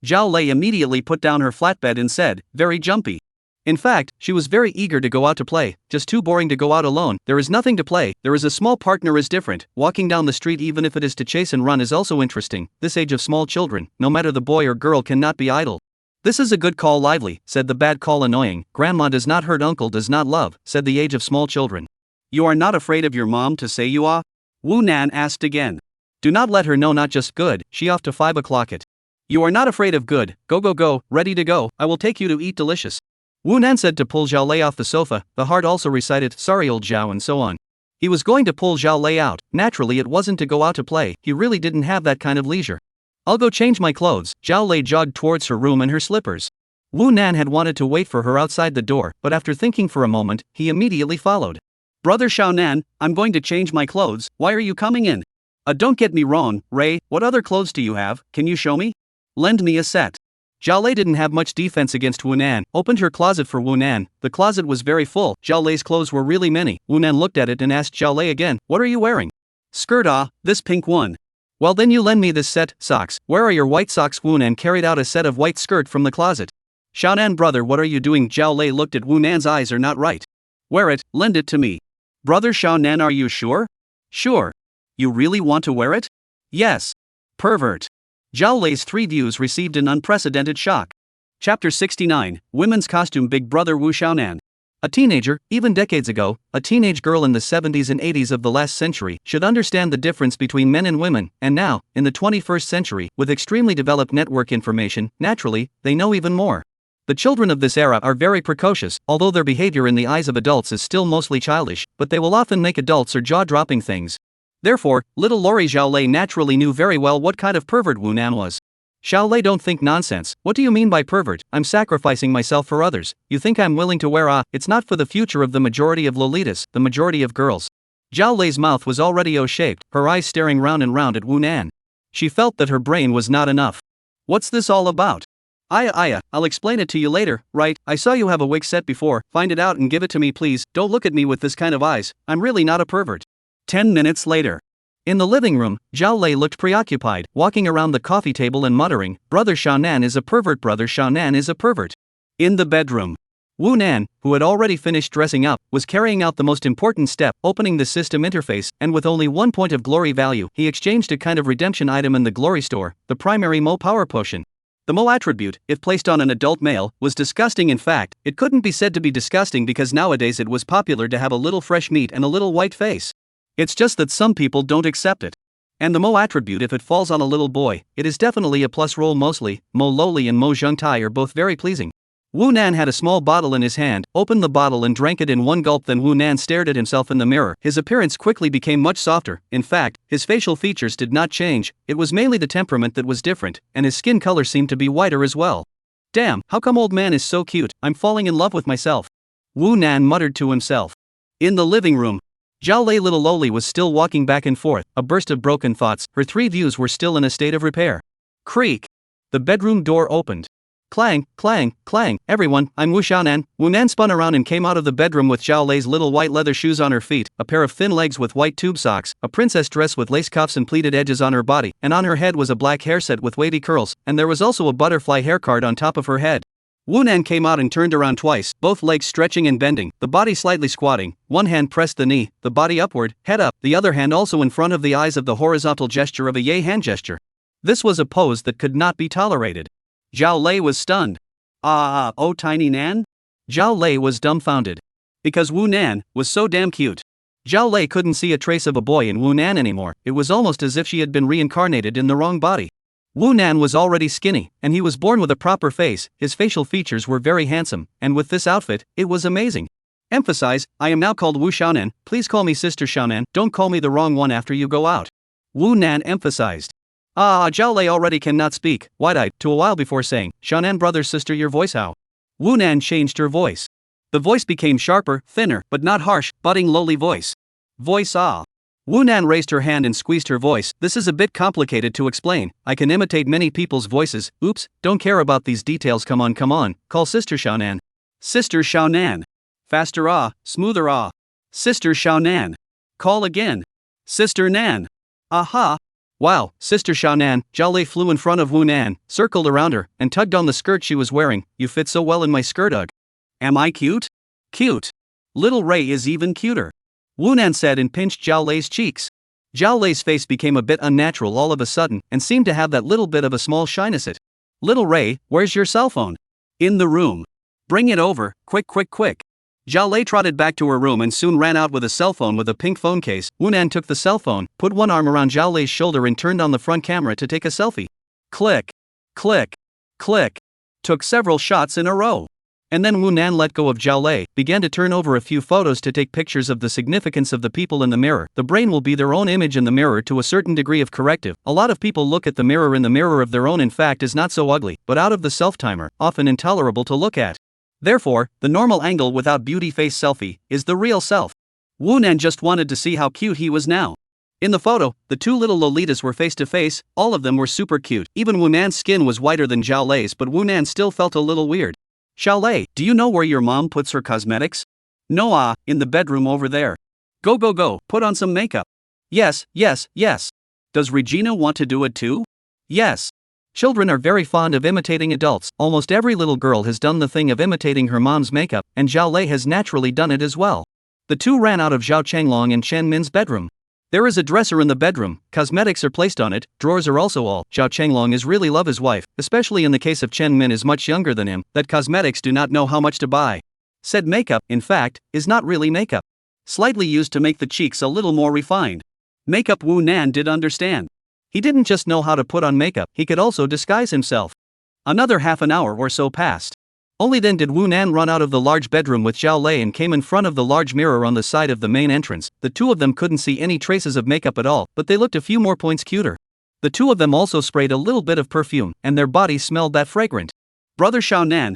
Speaker 1: Zhao Lei immediately put down her flatbed and said, very jumpy. In fact, she was very eager to go out to play, just too boring to go out alone. There is nothing to play, there is a small partner is different. Walking down the street even if it is to chase and run is also interesting. This age of small children, no matter the boy or girl cannot be idle. This is a good call lively, said the bad call annoying. Grandma does not hurt uncle does not love, said the age of small children. You are not afraid of your mom to say you are? Wu Nan asked again. Do not let her know not just good, she off to 5 o'clock it. You are not afraid of good, go, ready to go, I will take you to eat delicious. Wu Nan said to pull Zhao Lei off the sofa. The heart also recited, sorry old Zhao and so on. He was going to pull Zhao Lei out. Naturally it wasn't to go out to play, he really didn't have that kind of leisure. I'll go change my clothes. Zhao Lei jogged towards her room in her slippers. Wu Nan had wanted to wait for her outside the door, but after thinking for a moment, he immediately followed. Brother Xiaonan, I'm going to change my clothes, why are you coming in? Don't get me wrong, Ray, what other clothes do you have, can you show me? Lend me a set. Zhao Lei didn't have much defense against Wu Nan, opened her closet for Wu Nan. The closet was very full. Zhao Lei's clothes were really many. Wu Nan looked at it and asked Zhao Lei again, what are you wearing? Skirt this pink one. Well then you lend me this set, socks. Where are your white socks? Wu Nan carried out a set of white skirt from the closet. Xiaonan brother what are you doing? Zhao Lei looked at Wu Nan's eyes are not right. Wear it, lend it to me. Brother Xiaonan are you sure? Sure. You really want to wear it? Yes. Pervert. Zhao Lei's 3 views received an unprecedented shock. Chapter 69, Women's Costume. Big Brother Wu Xiaonan. A teenager, even decades ago, a teenage girl in the 70s and 80s of the last century, should understand the difference between men and women, and now, in the 21st century, with extremely developed network information, naturally, they know even more. The children of this era are very precocious, although their behavior in the eyes of adults is still mostly childish, but they will often make adults or jaw-dropping things. Therefore, little Lori Zhao Lei naturally knew very well what kind of pervert Wu Nan was. Zhao Lei don't think nonsense, what do you mean by pervert? I'm sacrificing myself for others, you think I'm willing to wear it's not for the future of the majority of Lolitas, the majority of girls. Zhao Lei's mouth was already O-shaped, her eyes staring round and round at Wu Nan. She felt that her brain was not enough. What's this all about? I'll explain it to you later, right? I saw you have a wig set before, find it out and give it to me please, don't look at me with this kind of eyes, I'm really not a pervert. 10 minutes later. In the living room, Zhao Lei looked preoccupied, walking around the coffee table and muttering, Brother Xiaonan is a pervert, Brother Xiaonan is a pervert. In the bedroom. Wu Nan, who had already finished dressing up, was carrying out the most important step, opening the system interface, and with only 1 point of glory value, he exchanged a kind of redemption item in the glory store, the primary Mo power potion. The Mo attribute, if placed on an adult male, was disgusting. In fact, it couldn't be said to be disgusting because nowadays it was popular to have a little fresh meat and a little white face. It's just that some people don't accept it. And the Mo attribute if it falls on a little boy, it is definitely a plus role mostly. Mo Loli and Mo Zhengtai are both very pleasing. Wu Nan had a small bottle in his hand, opened the bottle and drank it in one gulp. Then Wu Nan stared at himself in the mirror. His appearance quickly became much softer. In fact, his facial features did not change, it was mainly the temperament that was different, and his skin color seemed to be whiter as well. Damn, how come old man is so cute, I'm falling in love with myself. Wu Nan muttered to himself. In the living room. Zhao Lei little Loli was still walking back and forth, a burst of broken thoughts, her 3 views were still in a state of repair. Creak. The bedroom door opened. Clang, clang, clang. Everyone, I'm Wu Xiaonan. Wu Nan spun around and came out of the bedroom with Zhao Lei's little white leather shoes on her feet, a pair of thin legs with white tube socks, a princess dress with lace cuffs and pleated edges on her body, and on her head was a black hair set with wavy curls, and there was also a butterfly hair card on top of her head. Wu Nan came out and turned around twice, both legs stretching and bending, the body slightly squatting. One hand pressed the knee, the body upward, head up, the other hand also in front of the eyes of the horizontal gesture of a yay hand gesture. This was a pose that could not be tolerated. Zhao Lei was stunned. Oh tiny Nan? Zhao Lei was dumbfounded. Because Wu Nan was so damn cute. Zhao Lei couldn't see a trace of a boy in Wu Nan anymore, it was almost as if she had been reincarnated in the wrong body. Wu Nan was already skinny, and he was born with a proper face, his facial features were very handsome, and with this outfit, it was amazing. Emphasize, I am now called Wu Xiaonan, please call me Sister Xiaonan, don't call me the wrong one after you go out. Wu Nan emphasized. Zhao Lei already cannot speak, wide-eyed, to a while before saying, Xiaonan brother sister your voice how? Wu Nan changed her voice. The voice became sharper, thinner, but not harsh, budding lowly voice. Voice Wu Nan raised her hand and squeezed her voice, this is a bit complicated to explain, I can imitate many people's voices, oops, don't care about these details come on, call Sister Xiaonan. Sister Xiaonan. Faster smoother Sister Xiaonan. Call again. Sister Nan. Aha. Wow, Sister Xiaonan. Zhao Lei flew in front of Wu Nan, circled around her, and tugged on the skirt she was wearing. You fit so well in my skirt, ugh. Am I cute? Cute. Little Ray is even cuter. Wu Nan said and pinched Zhao Lei's cheeks. Zhao Lei's face became a bit unnatural all of a sudden, and seemed to have that little bit of a small shyness it. Little Ray, where's your cell phone? In the room. Bring it over, quick. Zhao Lei trotted back to her room and soon ran out with a cell phone with a pink phone case. Wu Nan took the cell phone, put one arm around Zhao Lei's shoulder and turned on the front camera to take a selfie. Click. Took several shots in a row. And then Wu Nan let go of Zhao Lei, began to turn over a few photos to take pictures of the significance of the people in the mirror. The brain will be their own image in the mirror to a certain degree of corrective. A lot of people look at the mirror in the mirror of their own in fact is not so ugly, but out of the self-timer, often intolerable to look at. Therefore, the normal angle without beauty face selfie is the real self. Wu Nan just wanted to see how cute he was now. In the photo, the two little Lolitas were face to face, all of them were super cute. Even Wu Nan's skin was whiter than Zhao Lei's, but Wu Nan still felt a little weird. Zhao Lei, do you know where your mom puts her cosmetics? No, in the bedroom over there. Go, put on some makeup. Yes. Does Regina want to do it too? Yes. Children are very fond of imitating adults. Almost every little girl has done the thing of imitating her mom's makeup, and Zhao Lei has naturally done it as well. The two ran out of Zhao Changlong and Chen Min's bedroom. There is a dresser in the bedroom, cosmetics are placed on it, drawers are also all. Zhao Changlong is really love his wife, especially in the case of Chen Min is much younger than him, that cosmetics do not know how much to buy. Said makeup, in fact, is not really makeup. Slightly used to make the cheeks a little more refined. Makeup Wu Nan did understand. He didn't just know how to put on makeup, he could also disguise himself. Another half an hour or so passed. Only then did Wu Nan run out of the large bedroom with Zhao Lei and came in front of the large mirror on the side of the main entrance. The two of them couldn't see any traces of makeup at all, but they looked a few more points cuter. The two of them also sprayed a little bit of perfume, and their bodies smelled that fragrant. Brother Xiaonan,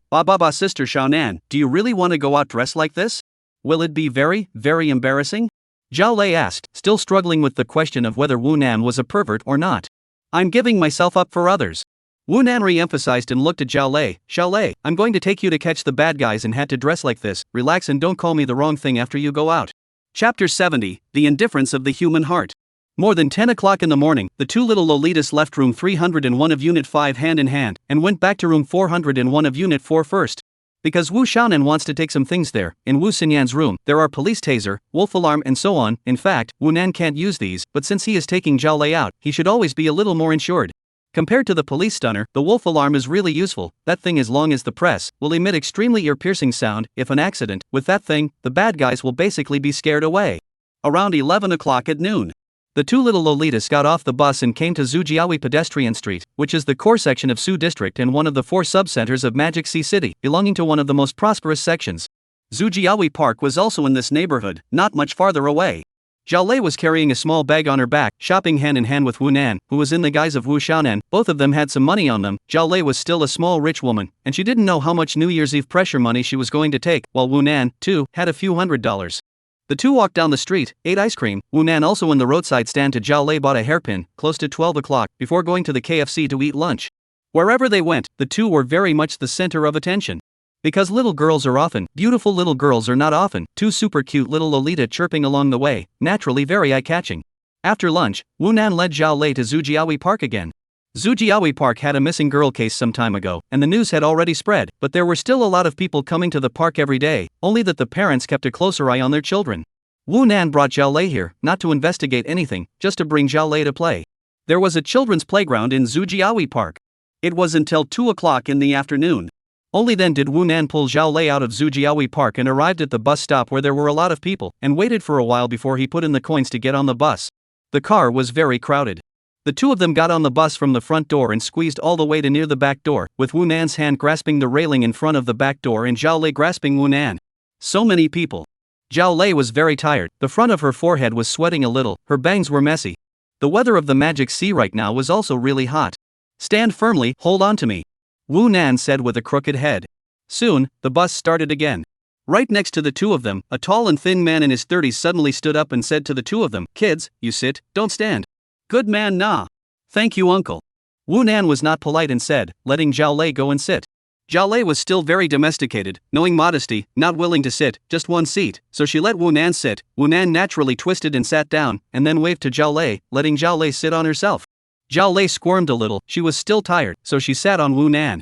Speaker 1: sister Xiaonan, do you really want to go out dressed like this? Will it be very embarrassing? Zhao Lei asked, still struggling with the question of whether Wu Nan was a pervert or not. I'm giving myself up for others. Wu Nan re-emphasized and looked at Zhao Lei. Zhao Lei, I'm going to take you to catch the bad guys and had to dress like this. Relax and don't call me the wrong thing after you go out. Chapter 70, The Indifference of the Human Heart. More than 10 o'clock in the morning, the two little Lolitas left room 301 of Unit 5 hand in hand, and went back to room 401 of Unit 4 first. Because Wu Xiaonan wants to take some things there. In Wu Xinyan's room, there are police taser, wolf alarm and so on. In fact, Wu Nan can't use these, but since he is taking Zhao Lei out, he should always be a little more insured. Compared to the police stunner, the wolf alarm is really useful. That thing, as long as the press will emit extremely ear-piercing sound, if an accident, with that thing, the bad guys will basically be scared away. Around 11 o'clock at noon. The two little Lolitas got off the bus and came to Zhujiawi Pedestrian Street, which is the core section of Su District and one of the 4 sub-centers of Magic Sea City, belonging to one of the most prosperous sections. Zhujiawi Park was also in this neighborhood, not much farther away. Zhao Lei was carrying a small bag on her back, shopping hand in hand with Wu Nan, who was in the guise of Wu Xiaonan. Both of them had some money on them. Zhao Lei was still a small rich woman, and she didn't know how much New Year's Eve pressure money she was going to take, while Wu Nan, too, had a few $100s. The two walked down the street, ate ice cream. Wu Nan also in the roadside stand to Zhao Lei bought a hairpin, close to 12 o'clock, before going to the KFC to eat lunch. Wherever they went, the two were very much the center of attention. Because little girls are often, beautiful little girls are not often, two super cute little Lolita chirping along the way, naturally very eye-catching. After lunch, Wu Nan led Zhao Lei to Zujiawi Park again. Zujiawi Park had a missing girl case some time ago, and the news had already spread, but there were still a lot of people coming to the park every day, only that the parents kept a closer eye on their children. Wu Nan brought Zhao Lei here, not to investigate anything, just to bring Zhao Lei to play. There was a children's playground in Zujiawi Park. It was until 2 o'clock in the afternoon. Only then did Wu Nan pull Zhao Lei out of Zujiawi Park and arrived at the bus stop where there were a lot of people, and waited for a while before he put in the coins to get on the bus. The car was very crowded. The two of them got on the bus from the front door and squeezed all the way to near the back door, with Wu Nan's hand grasping the railing in front of the back door and Zhao Lei grasping Wu Nan. So many people. Zhao Lei was very tired, the front of her forehead was sweating a little, her bangs were messy. The weather of the Magic Sea right now was also really hot. Stand firmly, hold on to me, Wu Nan said with a crooked head. Soon, the bus started again. Right next to the two of them, a tall and thin man in his 30s suddenly stood up and said to the two of them, "Kids, you sit, don't stand." "Good man, nah. Thank you, uncle." Wu Nan was not polite and said, letting Zhao Lei go and sit. Zhao Lei was still very domesticated, knowing modesty, not willing to sit, just one seat, so she let Wu Nan sit. Wu Nan naturally twisted and sat down, and then waved to Zhao Lei, letting Zhao Lei sit on herself. Zhao Lei squirmed a little, she was still tired, so she sat on Wu Nan.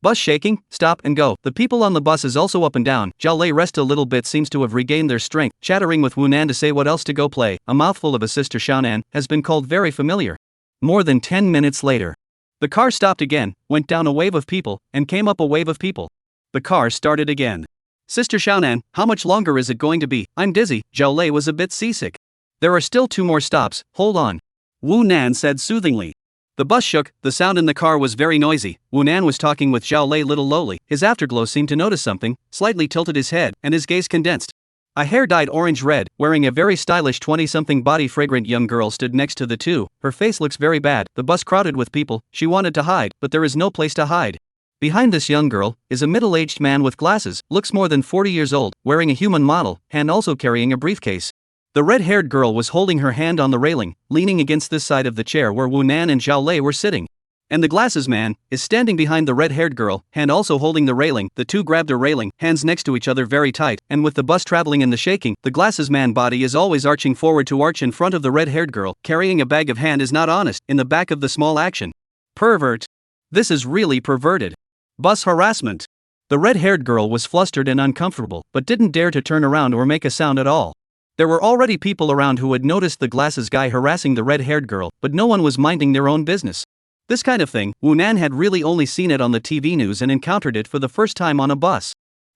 Speaker 1: Bus shaking, stop and go. The people on the bus is also up and down. Zhao Lei rest a little bit seems to have regained their strength, chattering with Wu Nan to say what else to go play. A mouthful of a sister Xiaonan has been called very familiar. More than 10 minutes later. The car stopped again, went down a wave of people, and came up a wave of people. The car started again. "Sister Xiaonan, how much longer is it going to be? I'm dizzy." Zhao Lei was a bit seasick. "There are still 2 more stops, hold on," Wu Nan said soothingly. The bus shook, the sound in the car was very noisy. Wu Nan was talking with Zhao Lei little lowly. His afterglow seemed to notice something, slightly tilted his head, and his gaze condensed. A hair dyed orange red, wearing a very stylish 20-something body fragrant young girl stood next to the two. Her face looks very bad, the bus crowded with people, she wanted to hide, but there is no place to hide. Behind this young girl is a middle-aged man with glasses, looks more than 40 years old, wearing a human model, hand also carrying a briefcase. The red-haired girl was holding her hand on the railing, leaning against this side of the chair where Wu Nan and Zhao Lei were sitting. And the glasses man is standing behind the red-haired girl, hand also holding the railing. The two grabbed a railing, hands next to each other very tight, and with the bus traveling and the shaking, the glasses man body is always arching forward to arch in front of the red-haired girl. Carrying a bag of hand is not honest, in the back of the small action. Pervert. This is really perverted. Bus harassment. The red-haired girl was flustered and uncomfortable, but didn't dare to turn around or make a sound at all. There were already people around who had noticed the glasses guy harassing the red-haired girl, but no one was minding their own business. This kind of thing, Wu Nan had really only seen it on the TV news and encountered it for the first time on a bus.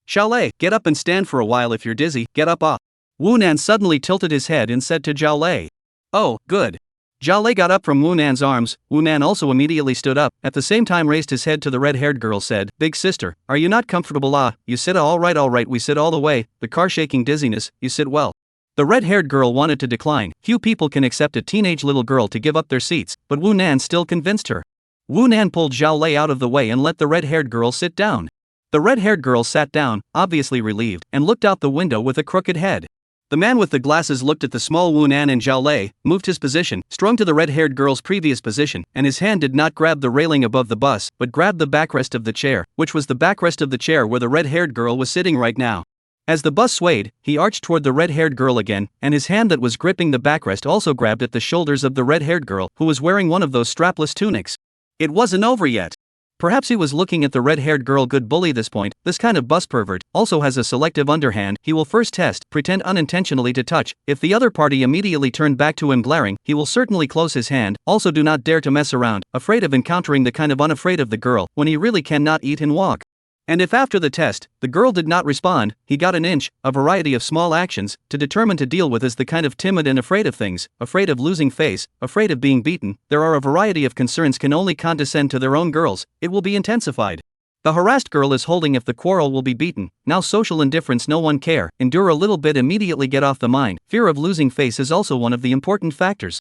Speaker 1: "Zhao Lei, get up and stand for a while if you're dizzy, get up ah." Wu Nan suddenly tilted his head and said to Zhao Lei. "Oh, good." Zhao Lei got up from Wu Nan's arms. Wu Nan also immediately stood up, at the same time raised his head to the red-haired girl said, "Big sister, are you not comfortable ah? You sit all right, we sit all the way, the car shaking dizziness, you sit well." The red-haired girl wanted to decline. Few people can accept a teenage little girl to give up their seats, but Wu Nan still convinced her. Wu Nan pulled Zhao Lei out of the way and let the red-haired girl sit down. The red-haired girl sat down, obviously relieved, and looked out the window with a crooked head. The man with the glasses looked at the small Wu Nan and Zhao Lei, moved his position, strung to the red-haired girl's previous position, and his hand did not grab the railing above the bus, but grabbed the backrest of the chair, which was the backrest of the chair where the red-haired girl was sitting right now. As the bus swayed, he arched toward the red-haired girl again, and his hand that was gripping the backrest also grabbed at the shoulders of the red-haired girl, who was wearing one of those strapless tunics. It wasn't over yet. Perhaps he was looking at the red-haired girl. Good bully this point. This kind of bus pervert also has a selective underhand. He will first test, pretend unintentionally to touch. If the other party immediately turned back to him glaring, he will certainly close his hand. Also do not dare to mess around, afraid of encountering the kind of unafraid of the girl, when he really cannot eat and walk. And if after the test, the girl did not respond, he got an inch, a variety of small actions, to determine to deal with as the kind of timid and afraid of things, afraid of losing face, afraid of being beaten. There are a variety of concerns can only condescend to their own girls, it will be intensified. The harassed girl is holding if the quarrel will be beaten, now social indifference no one care, endure a little bit immediately get off the mind, fear of losing face is also one of the important factors.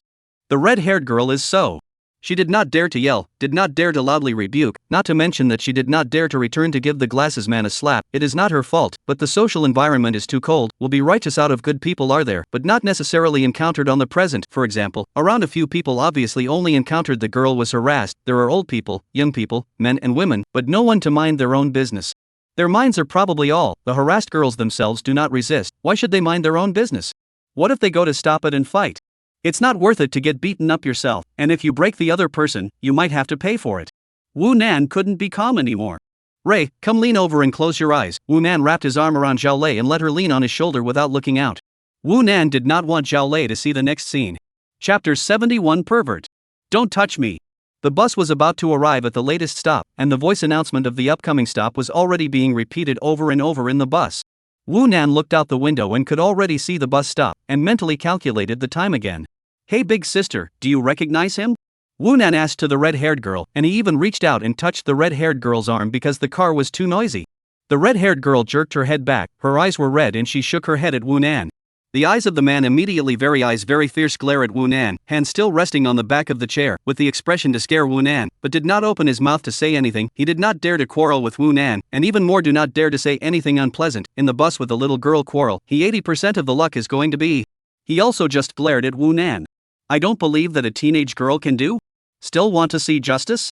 Speaker 1: The red-haired girl is so She did not dare to yell, did not dare to loudly rebuke, not to mention that she did not dare to return to give the glasses man a slap. It is not her fault, but the social environment is too cold. Will be righteous out of good people are there, but not necessarily encountered on the present. For example, around a few people obviously only encountered the girl was harassed. There are old people, young people, men and women, but no one to mind their own business. Their minds are probably all, the harassed girls themselves do not resist. Why should they mind their own business? What if they go to stop it and fight? It's not worth it to get beaten up yourself, and if you break the other person, you might have to pay for it. Wu Nan couldn't be calm anymore. Ray, come lean over and close your eyes. Wu Nan wrapped his arm around Zhao Lei and let her lean on his shoulder without looking out. Wu Nan did not want Zhao Lei to see the next scene. Chapter 71 Pervert. Don't touch me. The bus was about to arrive at the latest stop, and the voice announcement of the upcoming stop was already being repeated over and over in the bus. Wu Nan looked out the window and could already see the bus stop, and mentally calculated the time again. Hey big sister, do you recognize him? Wu Nan asked to the red-haired girl, and he even reached out and touched the red-haired girl's arm because the car was too noisy. The red-haired girl jerked her head back, her eyes were red and she shook her head at Wu Nan. The eyes of the man immediately very fierce glare at Wu Nan, hand still resting on the back of the chair, with the expression to scare Wu Nan, but did not open his mouth to say anything. He did not dare to quarrel with Wu Nan, and even more do not dare to say anything unpleasant. In the bus with the little girl quarrel, he 80% of the luck is going to be. He also just glared at Wu Nan. I don't believe that a teenage girl can do? Still want to see justice?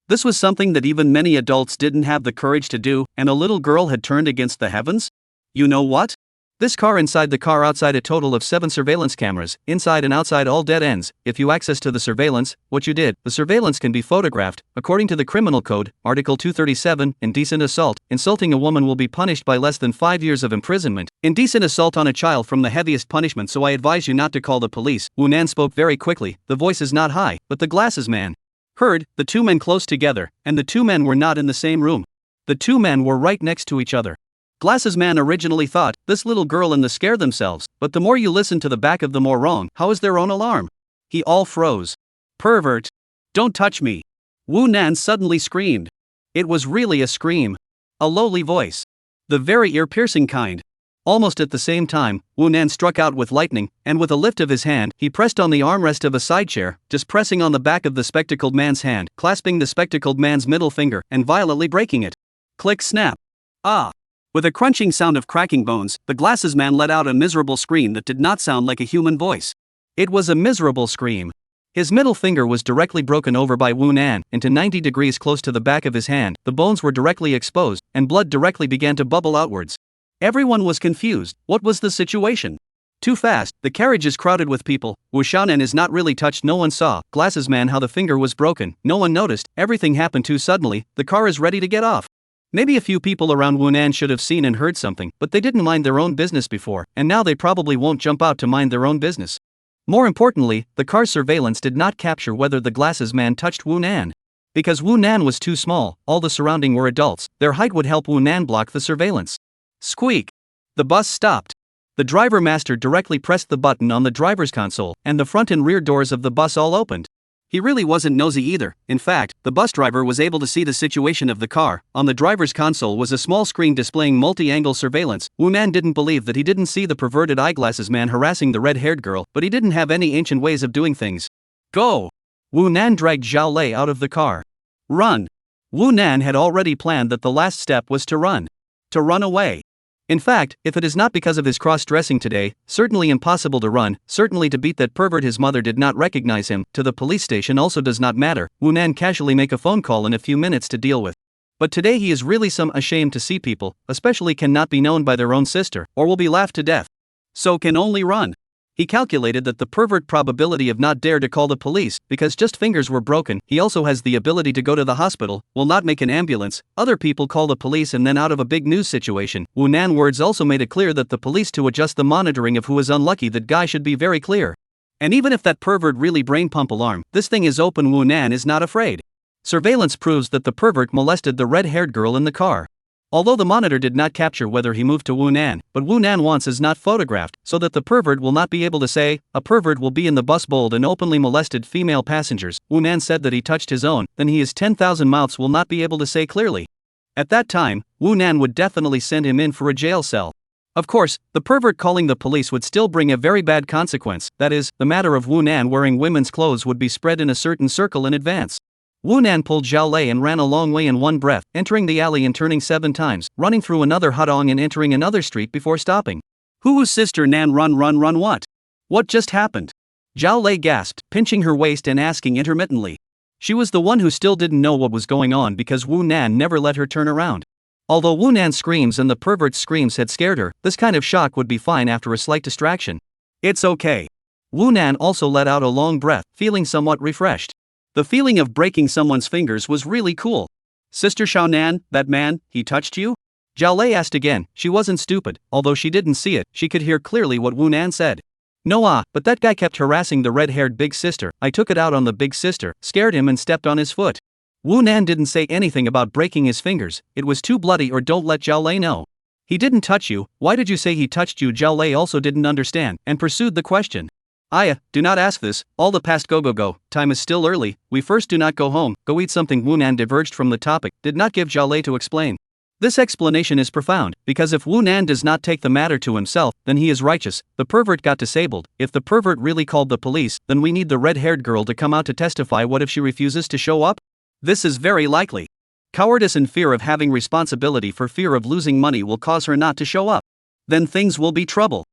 Speaker 1: This was something that even many adults didn't have the courage to do, and a little girl had turned against the heavens? You know what? This car inside the car outside a total of 7 surveillance cameras, inside and outside all dead ends. If you access to the surveillance, what you did, the surveillance can be photographed. According to the Criminal Code, Article 237, indecent assault, insulting a woman will be punished by less than 5 years of imprisonment. Indecent assault on a child from the heaviest punishment, so I advise you not to call the police. Wu Nan spoke very quickly, the voice is not high, but the glasses man heard, the two men close together, and the two men were not in the same room. The two men were right next to each other. Glasses man originally thought, this little girl and the scare themselves, but the more you listen to the back of the more wrong, how is their own alarm? He all froze. Pervert. Don't touch me. Wu Nan suddenly screamed. It was really a scream. A lowly voice. The very ear-piercing kind. Almost at the same time, Wu Nan struck out with lightning, and with a lift of his hand, he pressed on the armrest of a side chair, just pressing on the back of the spectacled man's hand, clasping the spectacled man's middle finger, and violently breaking it. Click snap. Ah. With a crunching sound of cracking bones, the glasses man let out a miserable scream that did not sound like a human voice. It was a miserable scream. His middle finger was directly broken over by Wu Nan, into 90 degrees close to the back of his hand, the bones were directly exposed, and blood directly began to bubble outwards. Everyone was confused. What was the situation? Too fast, the carriage is crowded with people. Wu Shaonan is not really touched, no one saw. Glasses man how the finger was broken, no one noticed, everything happened too suddenly, the car is ready to get off. Maybe a few people around Wu Nan should have seen and heard something, but they didn't mind their own business before, and now they probably won't jump out to mind their own business. More importantly, the car's surveillance did not capture whether the glasses man touched Wu Nan. Because Wu Nan was too small, all the surrounding were adults, their height would help Wu Nan block the surveillance. Squeak! The bus stopped. The driver master directly pressed the button on the driver's console, and the front and rear doors of the bus all opened. He really wasn't nosy either. In fact, the bus driver was able to see the situation of the car. On the driver's console was a small screen displaying multi-angle surveillance. Wu Nan didn't believe that he didn't see the perverted eyeglasses man harassing the red-haired girl, but he didn't have any ancient ways of doing things. Go! Wu Nan dragged Zhao Lei out of the car. Run! Wu Nan had already planned that the last step was to run. To run away. In fact, if it is not because of his cross-dressing today, certainly impossible to run, certainly to beat that pervert his mother did not recognize him, to the police station also does not matter, Wu Nan casually make a phone call in a few minutes to deal with. But today he is really some ashamed to see people, especially cannot be known by their own sister, or will be laughed to death. So can only run. He calculated that the pervert probability of not dare to call the police, because just fingers were broken, he also has the ability to go to the hospital, will not make an ambulance, other people call the police and then out of a big news situation. Wu Nan words also made it clear that the police to adjust the monitoring of who is unlucky that guy should be very clear. And even if that pervert really brain pump alarm, this thing is open, Wu Nan is not afraid. Surveillance proves that the pervert molested the red-haired girl in the car. Although the monitor did not capture whether he moved to Wu Nan, but Wu Nan wants is not photographed, so that the pervert will not be able to say, a pervert will be in the bus bold and openly molested female passengers. Wu Nan said that he touched his own, then he is 10,000 mouths will not be able to say clearly. At that time, Wu Nan would definitely send him in for a jail cell. Of course, the pervert calling the police would still bring a very bad consequence, that is, the matter of Wu Nan wearing women's clothes would be spread in a certain circle in advance. Wu Nan pulled Zhao Lei and ran a long way in one breath, entering the alley and turning 7 times, running through another hudong and entering another street before stopping. Whose sister Nan run what? What just happened? Zhao Lei gasped, pinching her waist and asking intermittently. She was the one who still didn't know what was going on because Wu Nan never let her turn around. Although Wu Nan's screams and the pervert's screams had scared her, this kind of shock would be fine after a slight distraction. It's okay. Wu Nan also let out a long breath, feeling somewhat refreshed. The feeling of breaking someone's fingers was really cool. Sister Xiaonan, that man, he touched you? Zhao Lei asked again. She wasn't stupid, although she didn't see it, she could hear clearly what Wu Nan said. No, but that guy kept harassing the red-haired big sister. I took it out on the big sister, scared him and stepped on his foot. Wu Nan didn't say anything about breaking his fingers, it was too bloody or don't let Zhao Lei know. He didn't touch you, why did you say he touched you? Zhao Lei also didn't understand, and pursued the question. Do not ask this, all the past go, time is still early, we first do not go home, go eat something. Wu Nan diverged from the topic, did not give Zhao Lei to explain. This explanation is profound, because if Wu Nan does not take the matter to himself, then he is righteous. The pervert got disabled. If the pervert really called the police, then we need the red-haired girl to come out to testify. What if she refuses to show up? This is very likely. Cowardice and fear of having responsibility for fear of losing money will cause her not to show up. Then things will be trouble.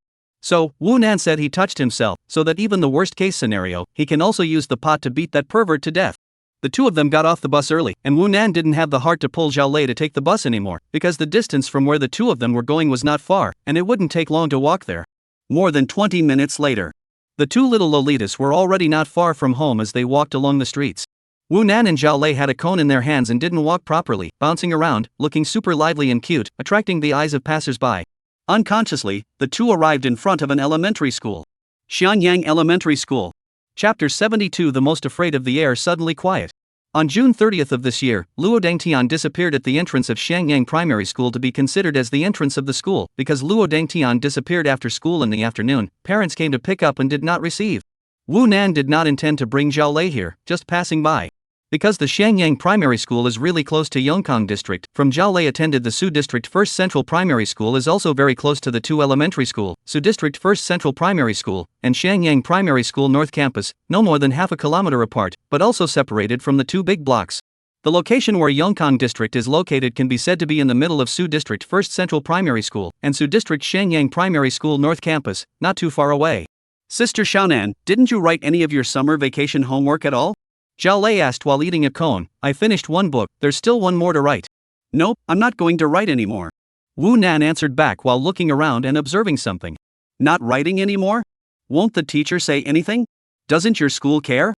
Speaker 1: So, Wu Nan said he touched himself, so that even the worst-case scenario, he can also use the pot to beat that pervert to death. The two of them got off the bus early, and Wu Nan didn't have the heart to pull Zhao Lei to take the bus anymore, because the distance from where the two of them were going was not far, and it wouldn't take long to walk there. More than 20 minutes later, the two little Lolitas were already not far from home as they walked along the streets. Wu Nan and Zhao Lei had a cone in their hands and didn't walk properly, bouncing around, looking super lively and cute, attracting the eyes of passers-by. Unconsciously, the two arrived in front of an elementary school. Xianyang Elementary School. Chapter 72. The most afraid of the air suddenly quiet. On June 30th of this year, Luo Dangtian disappeared at the entrance of Xianyang Primary School to be considered as the entrance of the school. Because Luo Dangtian disappeared after school in the afternoon, parents came to pick up and did not receive. Wu Nan did not intend to bring Zhao Lei here, just passing by. Because the Xianyang Primary School is really close to Yongkang District, from Zhao Lei attended the Su District First Central Primary School is also very close to the two elementary school, Su District First Central Primary School, and Xianyang Primary School North Campus, no more than half a kilometer apart, but also separated from the two big blocks. The location where Yongkang District is located can be said to be in the middle of Su District First Central Primary School, and Su District Xianyang Primary School North Campus, not too far away. Sister Xiaonan, didn't you write any of your summer vacation homework at all? Zhao Lei asked while eating a cone. I finished one book, there's still one more to write. Nope, I'm not going to write anymore. Wu Nan answered back while looking around and observing something. Not writing anymore? Won't the teacher say anything? Doesn't your school care?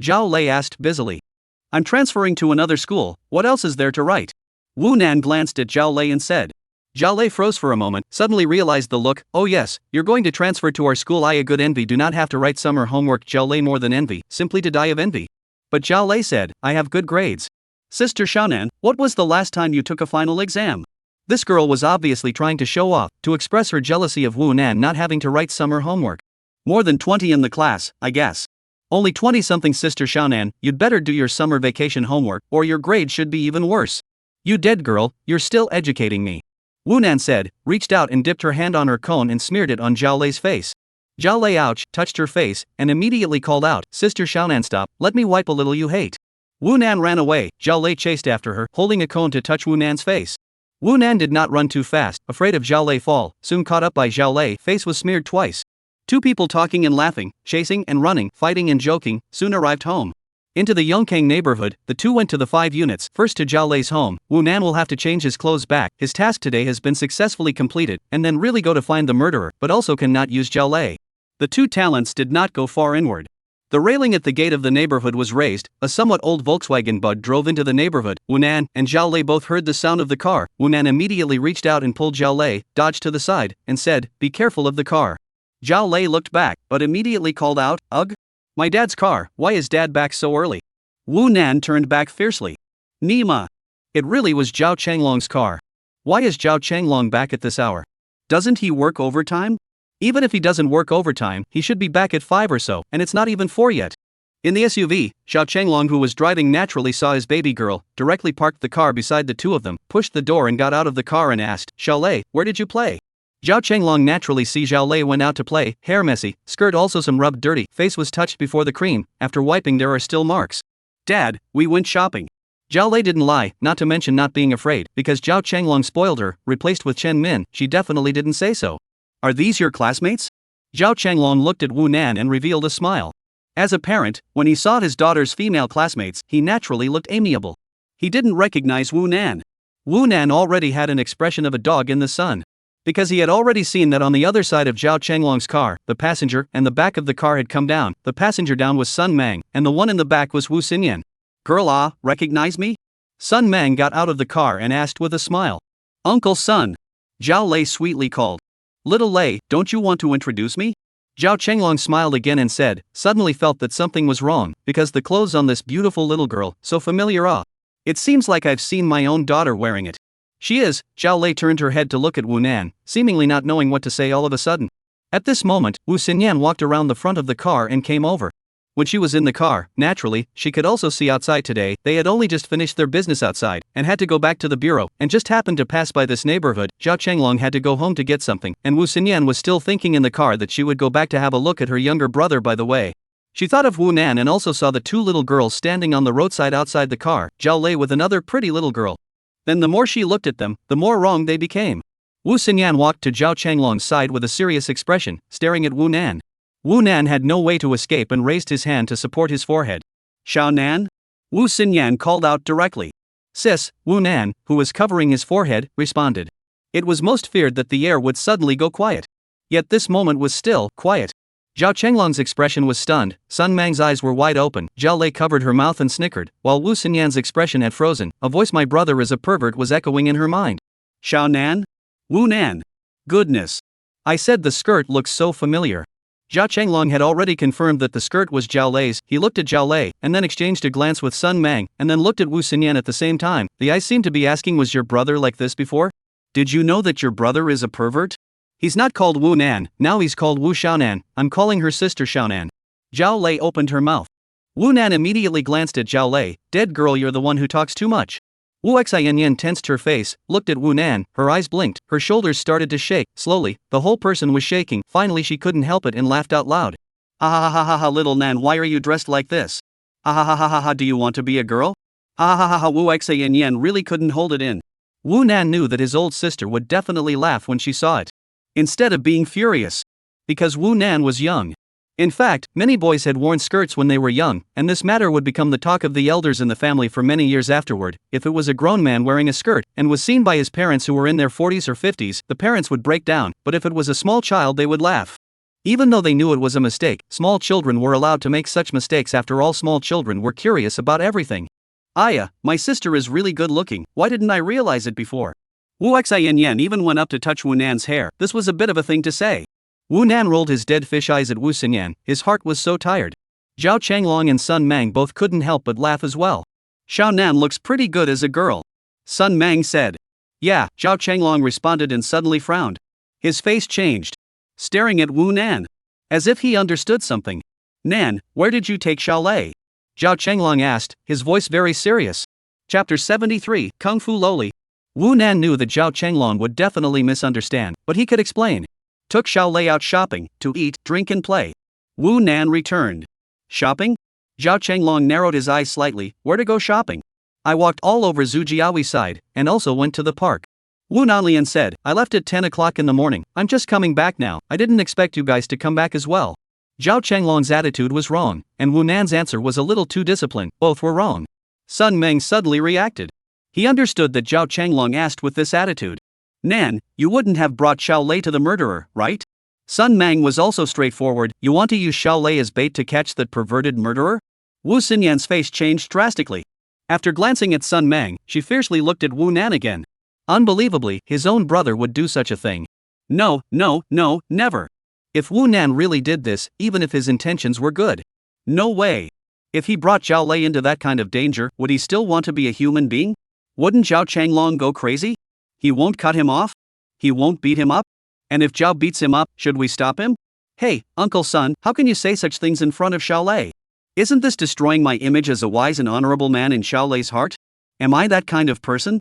Speaker 1: Zhao Lei asked busily. I'm transferring to another school, what else is there to write? Wu Nan glanced at Zhao Lei and said. Zhao Lei froze for a moment, suddenly realized the look. Oh yes, you're going to transfer to our school. I a good envy. Do not have to write summer homework. Zhao Lei more than envy, simply to die of envy. But Zhao Lei said, I have good grades. Sister Xiaonan, what was the last time you took a final exam? This girl was obviously trying to show off, to express her jealousy of Wu Nan not having to write summer homework. More than 20 in the class, I guess. Only 20-something. Sister Xiaonan, you'd better do your summer vacation homework, or your grade should be even worse. You dead girl, you're still educating me. Wu Nan said, reached out and dipped her hand on her cone and smeared it on Zhao Lei's face. Zhao Lei touched her face, and immediately called out, Sister Xiaonan, stop, let me wipe a little, you hate. Wu Nan ran away. Zhao Lei chased after her, holding a cone to touch Wu Nan's face. Wu Nan did not run too fast, afraid of Zhao Lei fall, soon caught up by Zhao Lei, face was smeared twice. Two people talking and laughing, chasing and running, fighting and joking, soon arrived home. Into the Yongkang neighborhood, the two went to the 5 units, first to Zhao Lei's home. Wu Nan will have to change his clothes back, his task today has been successfully completed, and then really go to find the murderer, but also cannot use Zhao Lei. The two talents did not go far inward. The railing at the gate of the neighborhood was raised, a somewhat old Volkswagen Bug drove into the neighborhood. Wu Nan and Zhao Lei both heard the sound of the car. Wu Nan immediately reached out and pulled Zhao Lei, dodged to the side, and said, be careful of the car. Zhao Lei looked back, but immediately called out, ugh? My dad's car, why is dad back so early? Wu Nan turned back fiercely. Nima. It really was Zhao Changlong's car. Why is Zhao Changlong back at this hour? Doesn't he work overtime? Even if he doesn't work overtime, he should be back at 5 or so, and it's not even 4 yet. In the SUV, Zhao Changlong, who was driving naturally, saw his baby girl, directly parked the car beside the two of them, pushed the door and got out of the car and asked, Zhao Lei, where did you play? Zhao Chenglong naturally see Zhao Lei went out to play, hair messy, skirt also some rubbed dirty, face was touched before the cream, after wiping there are still marks. Dad, we went shopping. Zhao Lei didn't lie, not to mention not being afraid, because Zhao Chenglong spoiled her, replaced with Chen Min, she definitely didn't say so. Are these your classmates? Zhao Chenglong looked at Wu Nan and revealed a smile. As a parent, when he saw his daughter's female classmates, he naturally looked amiable. He didn't recognize Wu Nan. Wu Nan already had an expression of a dog in the sun. Because he had already seen that on the other side of Zhao Chenglong's car, the passenger and the back of the car had come down, the passenger down was Sun Mang, and the one in the back was Wu Xinyan. Girl, recognize me? Sun Mang got out of the car and asked with a smile. Uncle Sun. Zhao Lei sweetly called. Little Lei, don't you want to introduce me? Zhao Chenglong smiled again and said, suddenly felt that something was wrong, because the clothes on this beautiful little girl, so familiar. It seems like I've seen my own daughter wearing it. She is. Zhao Lei turned her head to look at Wu Nan, seemingly not knowing what to say all of a sudden. At this moment, Wu Xinyan walked around the front of the car and came over. When she was in the car, naturally, she could also see outside today, they had only just finished their business outside, and had to go back to the bureau, and just happened to pass by this neighborhood. Zhao Chenglong had to go home to get something, and Wu Xinyan was still thinking in the car that she would go back to have a look at her younger brother by the way. She thought of Wu Nan and also saw the two little girls standing on the roadside outside the car, Zhao Lei with another pretty little girl. Then the more she looked at them, the more wrong they became. Wu Xinyan walked to Zhao Chenglong's side with a serious expression, staring at Wu Nan. Wu Nan had no way to escape and raised his hand to support his forehead. Xiao Nan? Wu Xinyan called out directly. Sis, Wu Nan, who was covering his forehead, responded. It was most feared that the air would suddenly go quiet. Yet this moment was still quiet. Zhao Chenglong's expression was stunned, Sun Mang's eyes were wide open, Zhao Lei covered her mouth and snickered, while Wu Xinyan's expression had frozen, a voice my brother is a pervert was echoing in her mind. Xiao Nan? Wu Nan? Goodness. I said the skirt looks so familiar. Zhao Chenglong had already confirmed that the skirt was Zhao Lei's, he looked at Zhao Lei, and then exchanged a glance with Sun Mang, and then looked at Wu Xinyan at the same time, the eyes seemed to be asking was your brother like this before? Did you know that your brother is a pervert? He's not called Wu Nan, now he's called Wu Xiaonan, I'm calling her sister Xiaonan. Zhao Lei opened her mouth. Wu Nan immediately glanced at Zhao Lei, dead girl you're the one who talks too much. Wu Xianyan tensed her face, looked at Wu Nan, her eyes blinked, her shoulders started to shake, slowly, the whole person was shaking, finally she couldn't help it and laughed out loud. Ha ha ha ha ha little Nan why are you dressed like this? Ha ha ha ha ha ha do you want to be a girl? Ha ha ha ha Wu Xianyan really couldn't hold it in. Wu Nan knew that his old sister would definitely laugh when she saw it. Instead of being furious. Because Wu Nan was young. In fact, many boys had worn skirts when they were young, and this matter would become the talk of the elders in the family for many years afterward. If it was a grown man wearing a skirt, and was seen by his parents who were in their 40s or 50s, the parents would break down, but if it was a small child they would laugh. Even though they knew it was a mistake, small children were allowed to make such mistakes after all small children were curious about everything. Aya, my sister is really good looking, why didn't I realize it before? Wu Xianyan even went up to touch Wu Nan's hair, this was a bit of a thing to say. Wu Nan rolled his dead fish eyes at Wu Xinyan, his heart was so tired. Zhao Chenglong and Sun Mang both couldn't help but laugh as well. Xiao Nan looks pretty good as a girl. Sun Mang said. Yeah, Zhao Chenglong responded and suddenly frowned. His face changed. Staring at Wu Nan. As if he understood something. Nan, where did you take Xiao Lei? Zhao Chenglong asked, his voice very serious. Chapter 73, Kung Fu Loli. Wu Nan knew that Zhao Chenglong would definitely misunderstand, but he could explain. Took Xiao Lei out shopping, to eat, drink and play. Wu Nan returned. Shopping? Zhao Chenglong narrowed his eyes slightly, where to go shopping? I walked all over Zhujiaoui side, and also went to the park. Wu Nanlian said, I left at 10 o'clock in the morning, I'm just coming back now, I didn't expect you guys to come back as well. Zhao Chenglong's attitude was wrong, and Wu Nan's answer was a little too disciplined, both were wrong. Sun Meng suddenly reacted. He understood that Zhao Chenglong asked with this attitude. Nan, you wouldn't have brought Xiao Lei to the murderer, right? Sun Mang was also straightforward, you want to use Xiao Lei as bait to catch that perverted murderer? Wu Xinyan's face changed drastically. After glancing at Sun Mang, she fiercely looked at Wu Nan again. Unbelievably, his own brother would do such a thing. No, never. If Wu Nan really did this, even if his intentions were good. No way. If he brought Xiao Lei into that kind of danger, would he still want to be a human being? Wouldn't Zhao Chenglong go crazy? He won't cut him off? He won't beat him up? And if Zhao beats him up, should we stop him? Hey, Uncle Sun, how can you say such things in front of Xiao Lei? Isn't this destroying my image as a wise and honorable man in Xiao Lei's heart? Am I that kind of person?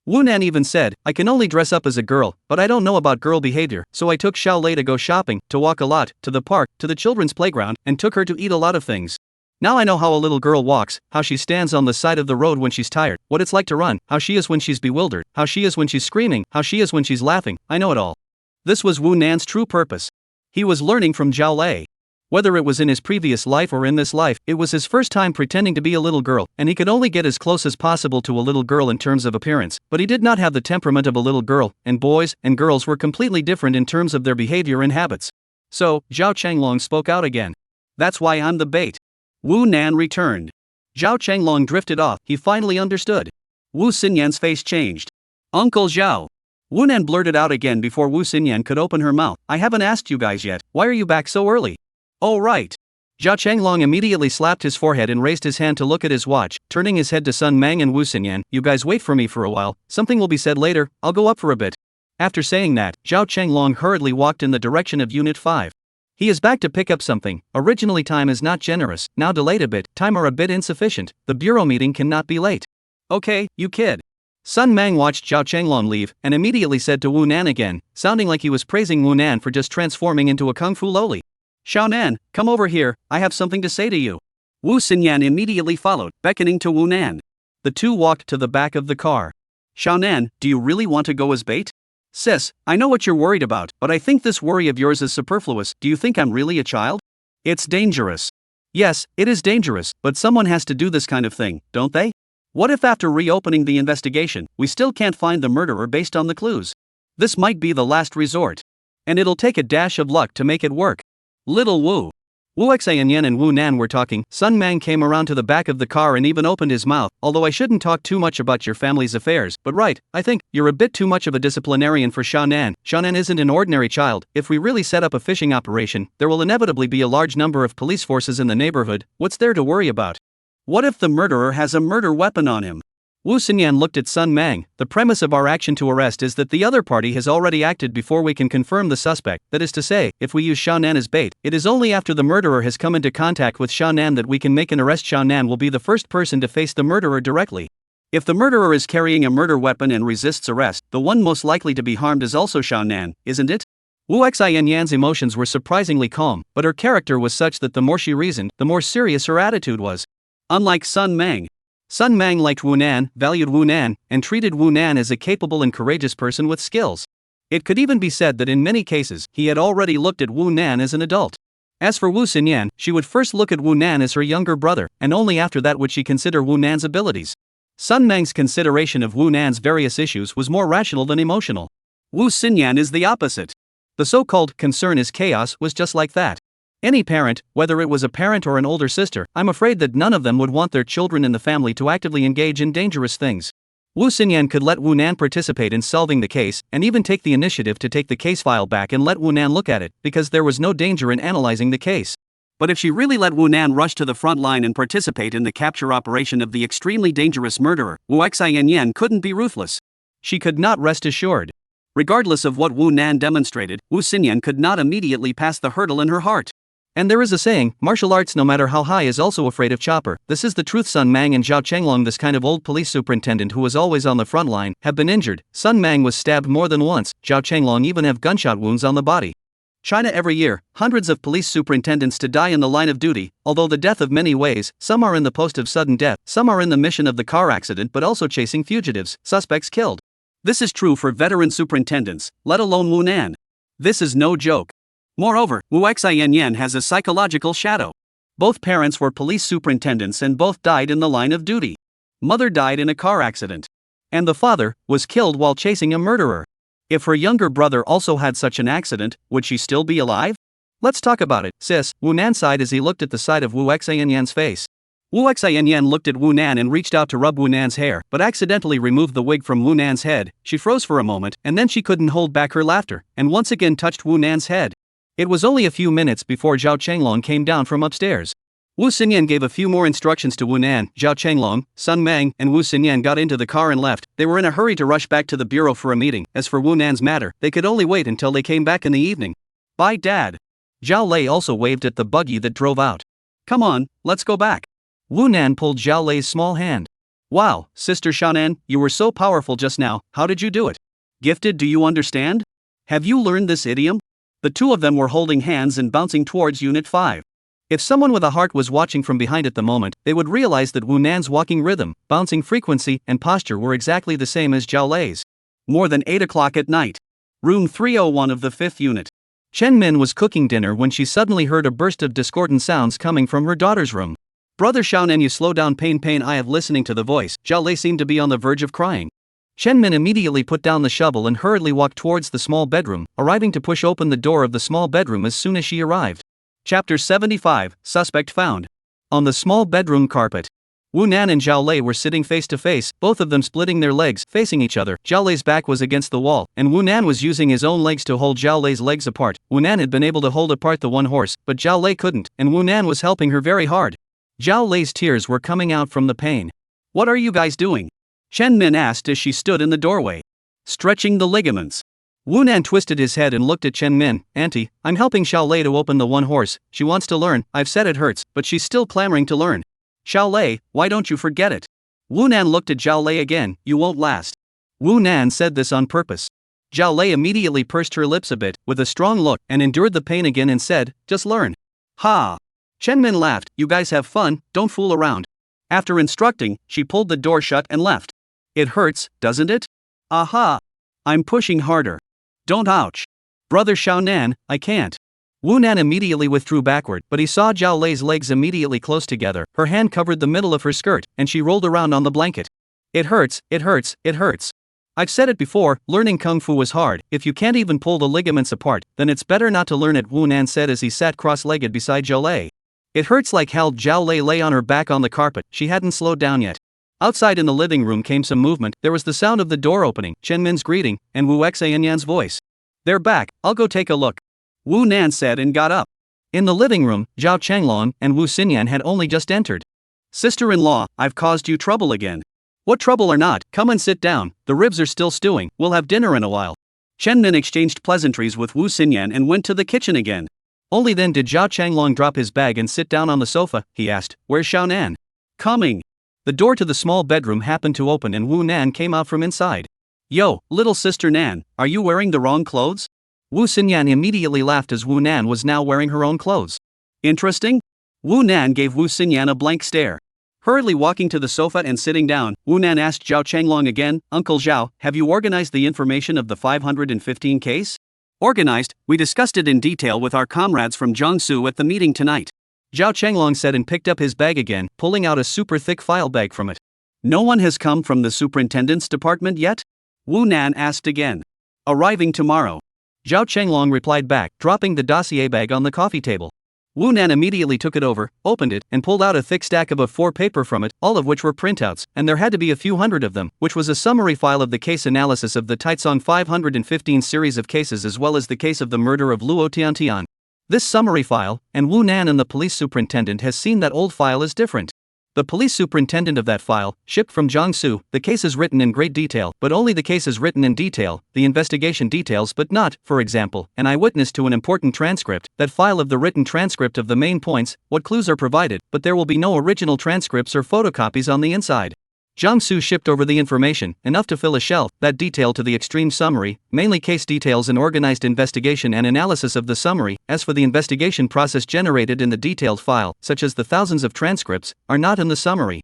Speaker 1: Wu Nan even said, I can only dress up as a girl, but I don't know about girl behavior, so I took Xiao Lei to go shopping, to walk a lot, to the park, to the children's playground, and took her to eat a lot of things. Now I know how a little girl walks, how she stands on the side of the road when she's tired, what it's like to run, how she is when she's bewildered, how she is when she's screaming, how she is when she's laughing, I know it all. This was Wu Nan's true purpose. He was learning from Xiao Lei. Whether it was in his previous life or in this life, it was his first time pretending to be a little girl, and he could only get as close as possible to a little girl in terms of appearance, but he did not have the temperament of a little girl, and boys and girls were completely different in terms of their behavior and habits. So, Zhao Chenglong spoke out again. That's why I'm the bait. Wu Nan returned. Zhao Chenglong drifted off, he finally understood. Wu Xinyan's face changed. Uncle Zhao. Wu Nan blurted out again before Wu Xinyan could open her mouth. I haven't asked you guys yet, why are you back so early? Oh right. Zhao Chenglong immediately slapped his forehead and raised his hand to look at his watch, turning his head to Sun Mang and Wu Xinyan. You guys wait for me for a while, something will be said later, I'll go up for a bit. After saying that, Zhao Chenglong hurriedly walked in the direction of Unit 5. He is back to pick up something. Originally time is not generous, now delayed a bit, time are a bit insufficient, the bureau meeting cannot be late. Okay, you kid. Sun Mang watched Zhao Chenglong leave, and immediately said to Wu Nan again, sounding like he was praising Wu Nan for just transforming into a kung fu loli. Xiao Nan, come over here, I have something to say to you. Wu Xinyan immediately followed, beckoning to Wu Nan. The two walked to the back of the car. Xiao Nan, do you really want to go as bait? Sis, I know what you're worried about, but I think this worry of yours is superfluous. Do you think I'm really a child? It's dangerous. Yes, it is dangerous, but someone has to do this kind of thing, don't they? What if after reopening the investigation, we still can't find the murderer based on the clues? This might be the last resort. And it'll take a dash of luck to make it work. Little Wu. Wu Xianyan and Wu Nan were talking. Sun Mang came around to the back of the car and even opened his mouth. Although I shouldn't talk too much about your family's affairs, but right, I think you're a bit too much of a disciplinarian for Xiao Nan. Xiao Nan isn't an ordinary child. If we really set up a fishing operation, there will inevitably be a large number of police forces in the neighborhood. What's there to worry about? What if the murderer has a murder weapon on him? Wu Xinyan looked at Sun Mang. The premise of our action to arrest is that the other party has already acted before we can confirm the suspect. That is to say, if we use Xiao Nan as bait, it is only after the murderer has come into contact with Xiao Nan that we can make an arrest. Xiao Nan will be the first person to face the murderer directly. If the murderer is carrying a murder weapon and resists arrest, the one most likely to be harmed is also Xiao Nan, isn't it? Wu Xianyan's emotions were surprisingly calm, but her character was such that the more she reasoned, the more serious her attitude was. Unlike Sun Mang. Sun Mang liked Wu Nan, valued Wu Nan, and treated Wu Nan as a capable and courageous person with skills. It could even be said that in many cases, he had already looked at Wu Nan as an adult. As for Wu Xinyan, she would first look at Wu Nan as her younger brother, and only after that would she consider Wu Nan's abilities. Sun Mang's consideration of Wu Nan's various issues was more rational than emotional. Wu Xinyan is the opposite. The so-called concern is chaos was just like that. Any parent, whether it was a parent or an older sister, I'm afraid that none of them would want their children in the family to actively engage in dangerous things. Wu Xinyan could let Wu Nan participate in solving the case, and even take the initiative to take the case file back and let Wu Nan look at it, because there was no danger in analyzing the case. But if she really let Wu Nan rush to the front line and participate in the capture operation of the extremely dangerous murderer, Wu Xianyan couldn't be ruthless. She could not rest assured. Regardless of what Wu Nan demonstrated, Wu Xinyan could not immediately pass the hurdle in her heart. And there is a saying, martial arts no matter how high is also afraid of chopper. This is the truth. Sun Mang and Zhao Chenglong, this kind of old police superintendent who was always on the front line, have been injured. Sun Mang was stabbed more than once, Zhao Chenglong even have gunshot wounds on the body. China every year, hundreds of police superintendents to die in the line of duty, although the death of many ways, some are in the post of sudden death, some are in the mission of the car accident but also chasing fugitives, suspects killed. This is true for veteran superintendents, let alone Wu Nan. This is no joke. Moreover, Wu Xianyan has a psychological shadow. Both parents were police superintendents and both died in the line of duty. Mother died in a car accident. And the father was killed while chasing a murderer. If her younger brother also had such an accident, would she still be alive? Let's talk about it, sis. Wu Nan sighed as he looked at the side of Wu Xianyan's face. Wu Xianyan looked at Wu Nan and reached out to rub Wu Nan's hair, but accidentally removed the wig from Wu Nan's head. She froze for a moment, and then she couldn't hold back her laughter, and once again touched Wu Nan's head. It was only a few minutes before Zhao Chenglong came down from upstairs. Wu Xinyan gave a few more instructions to Wu Nan. Zhao Chenglong, Sun Mang, and Wu Xinyan got into the car and left. They were in a hurry to rush back to the bureau for a meeting. As for Wu Nan's matter, they could only wait until they came back in the evening. Bye, Dad. Zhao Lei also waved at the buggy that drove out. Come on, let's go back. Wu Nan pulled Zhao Lei's small hand. Wow, Sister Shannon, you were so powerful just now, how did you do it? Gifted, do you understand? Have you learned this idiom? The two of them were holding hands and bouncing towards Unit 5. If someone with a heart was watching from behind at the moment, they would realize that Wu Nan's walking rhythm, bouncing frequency, and posture were exactly the same as Zhao Lei's. More than 8 o'clock at night. Room 301 of the 5th unit. Chen Min was cooking dinner when she suddenly heard a burst of discordant sounds coming from her daughter's room. Brother Xiaonan, you slow down, pain, I have listening to the voice. Zhao Lei seemed to be on the verge of crying. Chen Min immediately put down the shovel and hurriedly walked towards the small bedroom, arriving to push open the door of the small bedroom as soon as she arrived. Chapter 75, Suspect Found. On the small bedroom carpet, Wu Nan and Zhao Lei were sitting face to face, both of them splitting their legs, facing each other. Zhao Lei's back was against the wall, and Wu Nan was using his own legs to hold Zhao Lei's legs apart. Wu Nan had been able to hold apart the one horse, but Zhao Lei couldn't, and Wu Nan was helping her very hard. Zhao Lei's tears were coming out from the pain. What are you guys doing? Chen Min asked as she stood in the doorway. Stretching the ligaments. Wu Nan twisted his head and looked at Chen Min. Auntie, I'm helping Zhao Lei to open the one horse. She wants to learn. I've said it hurts, but she's still clamoring to learn. Zhao Lei, why don't you forget it? Wu Nan looked at Zhao Lei again. You won't last. Wu Nan said this on purpose. Zhao Lei immediately pursed her lips a bit, with a strong look, and endured the pain again and said, just learn. Ha! Chen Min laughed. You guys have fun, don't fool around. After instructing, she pulled the door shut and left. It hurts, doesn't it? Aha! I'm pushing harder. Don't ouch. Brother Xiaonan, I can't. Wu Nan immediately withdrew backward, but he saw Zhao Lei's legs immediately close together. Her hand covered the middle of her skirt, and she rolled around on the blanket. It hurts, it hurts, it hurts. I've said it before, learning Kung Fu is hard. If you can't even pull the ligaments apart, then it's better not to learn it, Wu Nan said as he sat cross-legged beside Zhao Lei. It hurts like hell. Zhao Lei lay on her back on the carpet. She hadn't slowed down yet. Outside in the living room came some movement. There was the sound of the door opening, Chen Min's greeting, and Wu Xanyan's voice. They're back, I'll go take a look. Wu Nan said and got up. In the living room, Zhao Changlong and Wu Xinyan had only just entered. Sister-in-law, I've caused you trouble again. What trouble or not, come and sit down, the ribs are still stewing, we'll have dinner in a while. Chen Min exchanged pleasantries with Wu Xinyan and went to the kitchen again. Only then did Zhao Changlong drop his bag and sit down on the sofa. He asked, where's Xiaonan? Coming. The door to the small bedroom happened to open and Wu Nan came out from inside. Yo, little sister Nan, are you wearing the wrong clothes? Wu Xinyan immediately laughed as Wu Nan was now wearing her own clothes. Interesting? Wu Nan gave Wu Xinyan a blank stare. Hurriedly walking to the sofa and sitting down, Wu Nan asked Zhao Changlong again, Uncle Zhao, have you organized the information of the 515 case? Organized, we discussed it in detail with our comrades from Jiangsu at the meeting tonight. Zhao Changlong said and picked up his bag again, pulling out a super thick file bag from it. No one has come from the superintendent's department yet? Wu Nan asked again. Arriving tomorrow. Zhao Changlong replied back, dropping the dossier bag on the coffee table. Wu Nan immediately took it over, opened it, and pulled out a thick stack of A4 paper from it, all of which were printouts, and there had to be a few hundred of them, which was a summary file of the case analysis of the Taicong 515 series of cases as well as the case of the murder of Luo Tiantian. This summary file, and Wu Nan and the police superintendent has seen that old file is different. The police superintendent of that file, shipped from Jiangsu, the case is written in great detail, but only the case is written in detail, the investigation details but not, for example, an eyewitness to an important transcript, that file of the written transcript of the main points, what clues are provided, but there will be no original transcripts or photocopies on the inside. Jiangsu shipped over the information, enough to fill a shelf, that detail to the extreme summary, mainly case details and organized investigation and analysis of the summary. As for the investigation process generated in the detailed file, such as the thousands of transcripts, are not in the summary.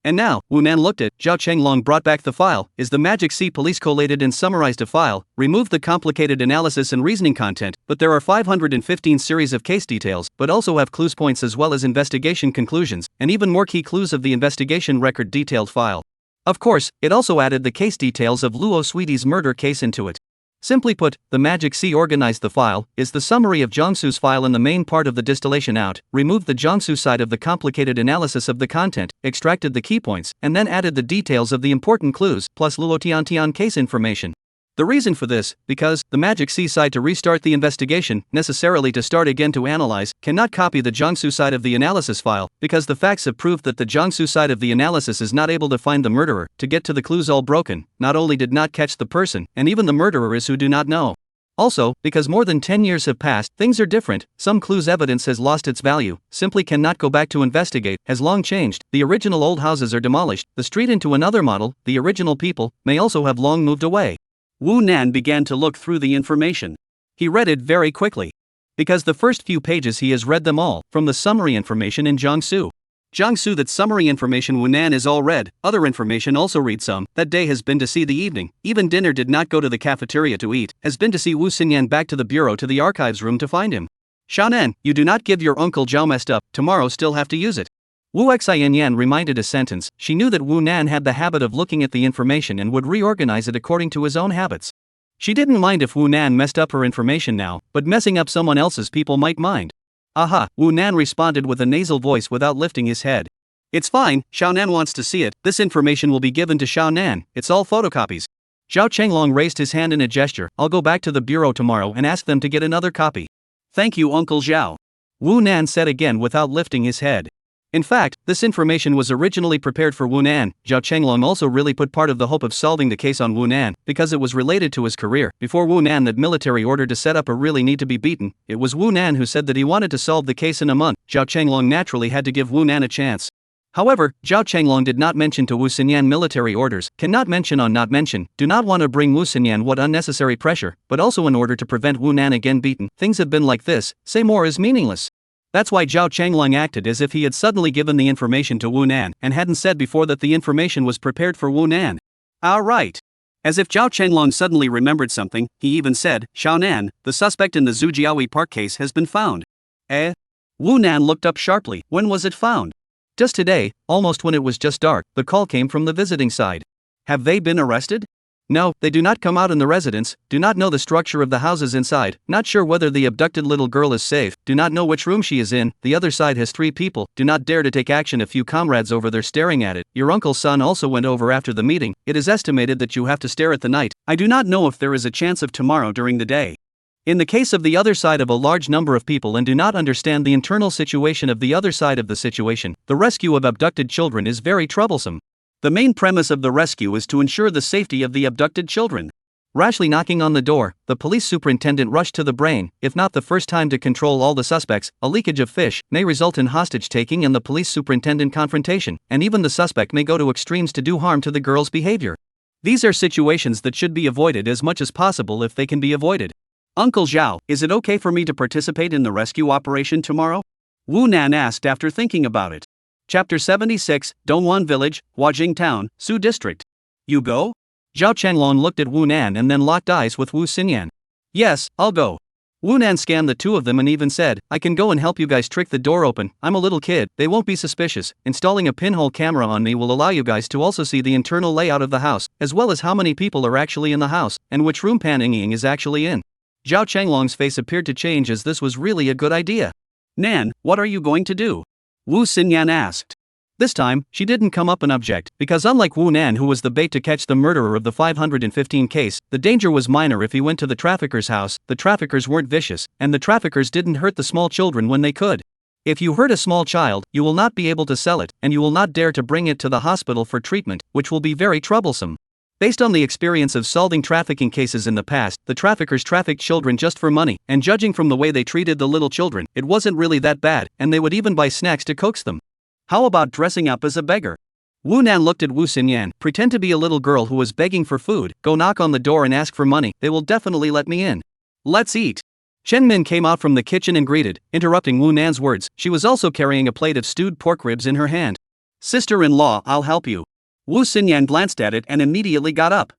Speaker 1: And now, Wu Nan looked at, Zhao Changlong brought back the file, is the Magic C police collated and summarized a file, removed the complicated analysis and reasoning content, but there are 515 series of case details, but also have clues points as well as investigation conclusions, and even more key clues of the investigation record detailed file. Of course, it also added the case details of Luo Sweetie's murder case into it. Simply put, the Magic C organized the file, is the summary of Jiangsu's file in the main part of the distillation out, removed the Jiangsu side of the complicated analysis of the content, extracted the key points, and then added the details of the important clues, plus Luo Tiantian case information. The reason for this, because the Magic C side to restart the investigation, necessarily to start again to analyze, cannot copy the Jiangsu side of the analysis file, because the facts have proved that the Jiangsu side of the analysis is not able to find the murderer, to get to the clues all broken, not only did not catch the person, and even the murderer is who do not know. Also, because more than 10 years have passed, things are different, some clues evidence has lost its value, simply cannot go back to investigate, has long changed, the original old houses are demolished, the street into another model, the original people, may also have long moved away. Wu Nan began to look through the information. He read it very quickly. Because the first few pages he has read them all, from the summary information in Jiangsu. Jiangsu that summary information Wu Nan is all read, other information also read some, that day has been to see the evening, even dinner did not go to the cafeteria to eat, has been to see Wu Xinyan back to the bureau to the archives room to find him. Xiaonan, you do not give your uncle Zhao messed up, tomorrow still have to use it. Wu Xianyan reminded a sentence, she knew that Wu Nan had the habit of looking at the information and would reorganize it according to his own habits. She didn't mind if Wu Nan messed up her information now, but messing up someone else's people might mind. Aha, Wu Nan responded with a nasal voice without lifting his head. It's fine, Xiaonan wants to see it, this information will be given to Xiaonan, it's all photocopies. Zhao Chenglong raised his hand in a gesture, I'll go back to the bureau tomorrow and ask them to get another copy. Thank you Uncle Zhao. Wu Nan said again without lifting his head. In fact, this information was originally prepared for Wu Nan. Zhao Chenglong also really put part of the hope of solving the case on Wu Nan, because it was related to his career. Before Wu Nan that military order to set up a really need to be beaten, it was Wu Nan who said that he wanted to solve the case in a month. Zhao Chenglong naturally had to give Wu Nan a chance. However, Zhao Chenglong did not mention to Wu Xinyan military orders, cannot mention on not mention, do not want to bring Wu Xinyan what unnecessary pressure, but also in order to prevent Wu Nan again beaten, things have been like this, say more is meaningless. That's why Zhao Chenglong acted as if he had suddenly given the information to Wu Nan and hadn't said before that the information was prepared for Wu Nan. Right. As if Zhao Chenglong suddenly remembered something, he even said, Xiaonan, the suspect in the Zhujiaoui Park case has been found. Wu Nan looked up sharply, when was it found? Just today, almost when it was just dark, the call came from the visiting side. Have they been arrested? No, they do not come out in the residence, do not know the structure of the houses inside, not sure whether the abducted little girl is safe, do not know which room she is in, the other side has 3 people, do not dare to take action a few comrades over there staring at it, your uncle's son also went over after the meeting, it is estimated that you have to stare at the night, I do not know if there is a chance of tomorrow during the day. In the case of the other side of a large number of people and do not understand the internal situation of the other side of the situation, the rescue of abducted children is very troublesome. The main premise of the rescue is to ensure the safety of the abducted children. Rashly knocking on the door, the police superintendent rushed to the brain, if not the first time to control all the suspects, a leakage of fish may result in hostage-taking and the police superintendent confrontation, and even the suspect may go to extremes to do harm to the girl's behavior. These are situations that should be avoided as much as possible if they can be avoided. Uncle Zhao, is it okay for me to participate in the rescue operation tomorrow? Wu Nan asked after thinking about it. Chapter 76, Dongwan Village, Huajing Town, Su District. You go? Zhao Chenglong looked at Wu Nan and then locked eyes with Wu Xinyan. Yes, I'll go. Wu Nan scanned the two of them and even said, I can go and help you guys trick the door open, I'm a little kid, they won't be suspicious, installing a pinhole camera on me will allow you guys to also see the internal layout of the house, as well as how many people are actually in the house, and which room Pan Ying is actually in. Zhao Chenglong's face appeared to change as this was really a good idea. Nan, what are you going to do? Wu Xinyan asked. This time, she didn't come up and object, because unlike Wu Nan who was the bait to catch the murderer of the 515 case, the danger was minor if he went to the trafficker's house, the traffickers weren't vicious, and the traffickers didn't hurt the small children when they could. If you hurt a small child, you will not be able to sell it, and you will not dare to bring it to the hospital for treatment, which will be very troublesome. Based on the experience of solving trafficking cases in the past, the traffickers trafficked children just for money, and judging from the way they treated the little children, it wasn't really that bad, and they would even buy snacks to coax them. How about dressing up as a beggar? Wu Nan looked at Wu Xinyan, pretend to be a little girl who was begging for food, go knock on the door and ask for money, they will definitely let me in. Let's eat. Chen Min came out from the kitchen and greeted, interrupting Wu Nan's words, she was also carrying a plate of stewed pork ribs in her hand. Sister-in-law, I'll help you. Wu Xinyan glanced at it and immediately got up.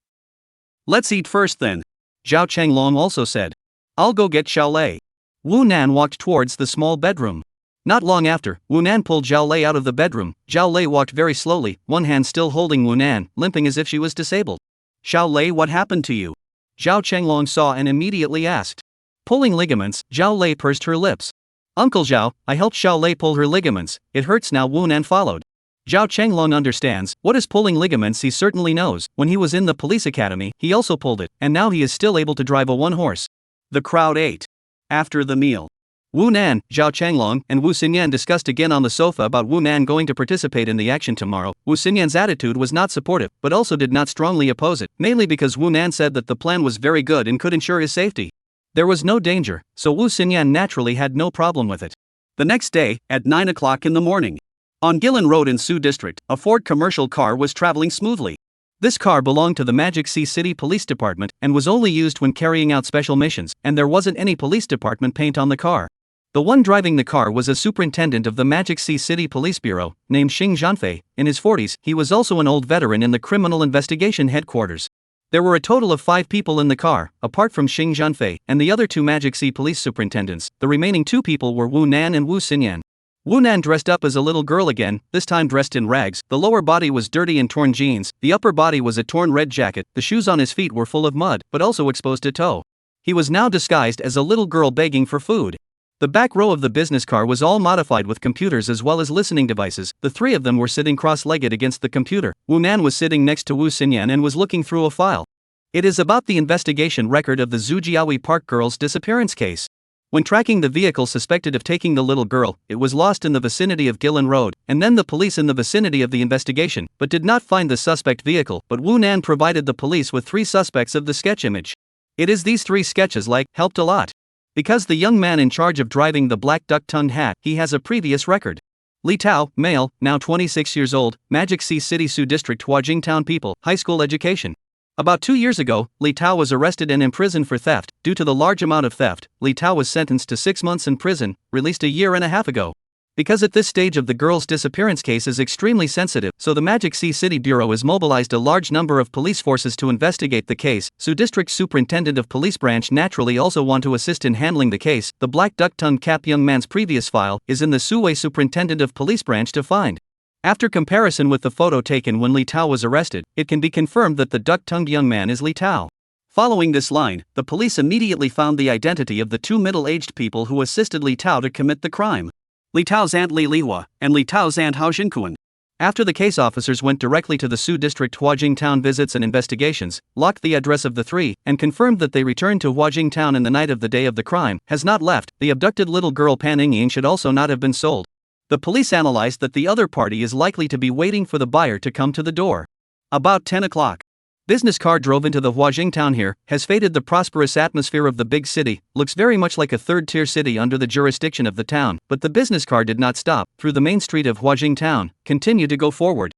Speaker 1: Let's eat first then. Zhao Chenglong also said. I'll go get Xiao Lei. Wu Nan walked towards the small bedroom. Not long after, Wu Nan pulled Xiao Lei out of the bedroom. Xiao Lei walked very slowly, one hand still holding Wu Nan, limping as if she was disabled. Xiao Lei, what happened to you? Zhao Chenglong saw and immediately asked. Pulling ligaments, Xiao Lei pursed her lips. Uncle Zhao, I helped Xiao Lei pull her ligaments, it hurts now. Wu Nan followed. Zhao Chenglong understands, what is pulling ligaments he certainly knows, when he was in the police academy, he also pulled it, and now he is still able to drive a one-horse. The crowd ate. After the meal, Wu Nan, Zhao Chenglong, and Wu Xinyan discussed again on the sofa about Wu Nan going to participate in the action tomorrow. Wu Xinyan's attitude was not supportive, but also did not strongly oppose it, mainly because Wu Nan said that the plan was very good and could ensure his safety. There was no danger, so Wu Xinyan naturally had no problem with it. The next day, at 9 o'clock in the morning, on Gilin Road in Su District, a Ford commercial car was traveling smoothly. This car belonged to the Magic Sea City Police Department and was only used when carrying out special missions, and there wasn't any police department paint on the car. The one driving the car was a superintendent of the Magic Sea City Police Bureau, named Xing Zhanfei. In his 40s, he was also an old veteran in the Criminal Investigation Headquarters. There were a total of 5 people in the car, apart from Xing Zhanfei and the other 2 Magic Sea Police superintendents. The remaining 2 people were Wu Nan and Wu Xinyan. Wu Nan dressed up as a little girl again, this time dressed in rags. The lower body was dirty and torn jeans, the upper body was a torn red jacket, the shoes on his feet were full of mud, but also exposed to toe. He was now disguised as a little girl begging for food. The back row of the business car was all modified with computers as well as listening devices. The 3 of them were sitting cross-legged against the computer. Wu Nan was sitting next to Wu Xinyan and was looking through a file. It is about the investigation record of the Zhujiahui Park girl's disappearance case. When tracking the vehicle suspected of taking the little girl, it was lost in the vicinity of Gilin Road, and then the police in the vicinity of the investigation, but did not find the suspect vehicle. But Wu Nan provided the police with 3 suspects of the sketch image. It is these 3 sketches helped a lot. Because the young man in charge of driving the black duck-tongued hat, he has a previous record. Li Tao, male, now 26 years old, Magic Sea City Su District Huajing Town people, high school education. About 2 years ago, Li Tao was arrested and imprisoned for theft. Due to the large amount of theft, Li Tao was sentenced to 6 months in prison, released a year and a half ago. Because at this stage of the girl's disappearance case is extremely sensitive, so the Magic Sea City Bureau has mobilized a large number of police forces to investigate the case. Su District Superintendent of Police Branch naturally also want to assist in handling the case. The black duck-tongued cap young man's previous file is in the Suwei Superintendent of Police Branch to find. After comparison with the photo taken when Li Tao was arrested, it can be confirmed that the duck-tongued young man is Li Tao. Following this line, the police immediately found the identity of the 2 middle-aged people who assisted Li Tao to commit the crime. Li Tao's aunt Li Lihua and Li Tao's aunt Hao Xinkuan. After the case officers went directly to the Su District Huajing Town visits and investigations, locked the address of the 3, and confirmed that they returned to Huajing Town in the night of the day of the crime, has not left. The abducted little girl Pan Yingying should also not have been sold. The police analyzed that the other party is likely to be waiting for the buyer to come to the door. About 10 o'clock. Business car drove into the Huajing Town here, has faded the prosperous atmosphere of the big city, looks very much like a third-tier city under the jurisdiction of the town, but the business car did not stop, through the main street of Huajing Town, continued to go forward.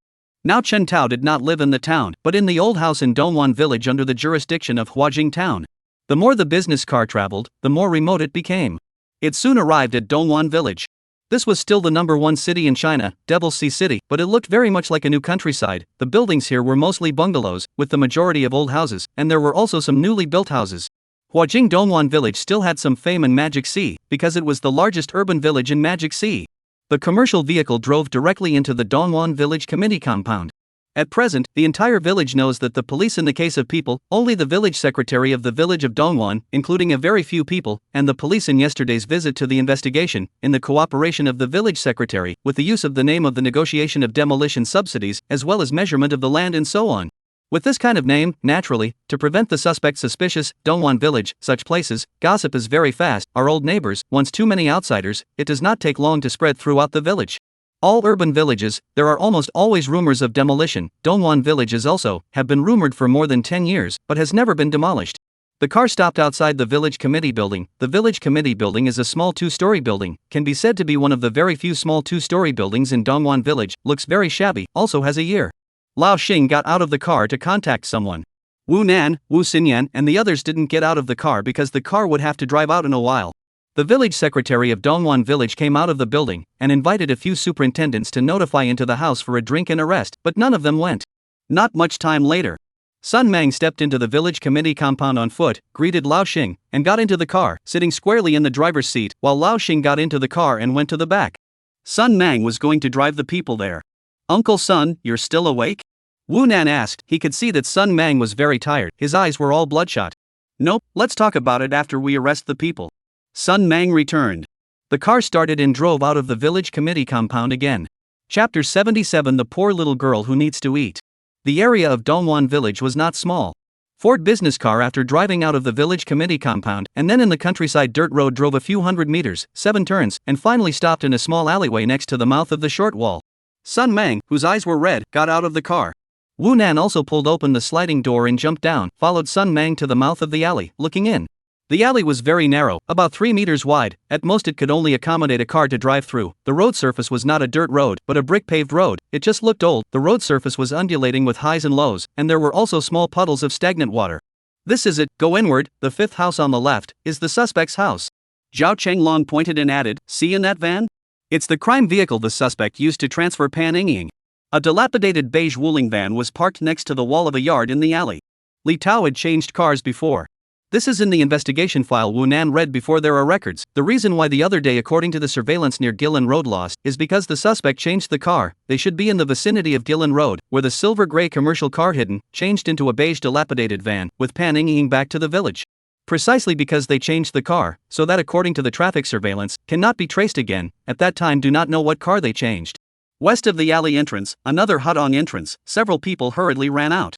Speaker 1: Now Chen Tao did not live in the town, but in the old house in Dongwan village under the jurisdiction of Huajing Town. The more the business car traveled, the more remote it became. It soon arrived at Dongwan village. This was still the number 1 city in China, Devil Sea City, but it looked very much like a new countryside. The buildings here were mostly bungalows, with the majority of old houses, and there were also some newly built houses. Huajing Dongwan village still had some fame in Magic Sea, because it was the largest urban village in Magic Sea. The commercial vehicle drove directly into the Dongwan village committee compound. At present, the entire village knows that the police in the case of people, only the village secretary of the village of Dongwan, including a very few people, and the police in yesterday's visit to the investigation, in the cooperation of the village secretary, with the use of the name of the negotiation of demolition subsidies, as well as measurement of the land and so on. With this kind of name, naturally, to prevent the suspect suspicious, Dongwan village, such places, gossip is very fast. Our old neighbors, once too many outsiders, it does not take long to spread throughout the village. All urban villages, there are almost always rumors of demolition. Dongwan villages also have been rumored for more than 10 years, but has never been demolished. The car stopped outside the village committee building. The village committee building is a small 2-story building, can be said to be one of the very few small 2-story buildings in Dongwan village, looks very shabby, also has a year. Lao Xing got out of the car to contact someone. Wu Nan, Wu Xinyan and the others didn't get out of the car because the car would have to drive out in a while. The village secretary of Dongwan village came out of the building and invited a few superintendents to notify into the house for a drink and a rest, but none of them went. Not much time later, Sun Mang stepped into the village committee compound on foot, greeted Lao Xing, and got into the car, sitting squarely in the driver's seat, while Lao Xing got into the car and went to the back. Sun Mang was going to drive the people there. "Uncle Sun, you're still awake?" Wu Nan asked. He could see that Sun Mang was very tired, his eyes were all bloodshot. "Nope, let's talk about it after we arrest the people." Sun Mang returned. The car started and drove out of the village committee compound again. Chapter 77 The Poor Little Girl Who Needs to Eat. The area of Dongwan village was not small. Ford business car after driving out of the village committee compound and then in the countryside dirt road drove a few hundred meters, 7 turns, and finally stopped in a small alleyway next to the mouth of the short wall. Sun Mang, whose eyes were red, got out of the car. Wu Nan also pulled open the sliding door and jumped down, followed Sun Mang to the mouth of the alley, looking in. The alley was very narrow, about 3 meters wide, at most it could only accommodate a car to drive through. The road surface was not a dirt road, but a brick-paved road. It just looked old. The road surface was undulating with highs and lows, and there were also small puddles of stagnant water. This is it, go inward, the fifth house on the left, is the suspect's house. Zhao Chenglong pointed and added, see in that van? It's the crime vehicle the suspect used to transfer Pan Yingying. A dilapidated beige Wuling van was parked next to the wall of a yard in the alley. Li Tao had changed cars before. This is in the investigation file Wu Nan read before there are records. The reason why the other day according to the surveillance near Gillen Road lost is because the suspect changed the car. They should be in the vicinity of Gillen Road, where the silver-gray commercial car hidden, changed into a beige dilapidated van, with Pan Yingying back to the village. Precisely because they changed the car, so that according to the traffic surveillance, cannot be traced again, at that time do not know what car they changed. West of the alley entrance, another Hudong entrance, several people hurriedly ran out.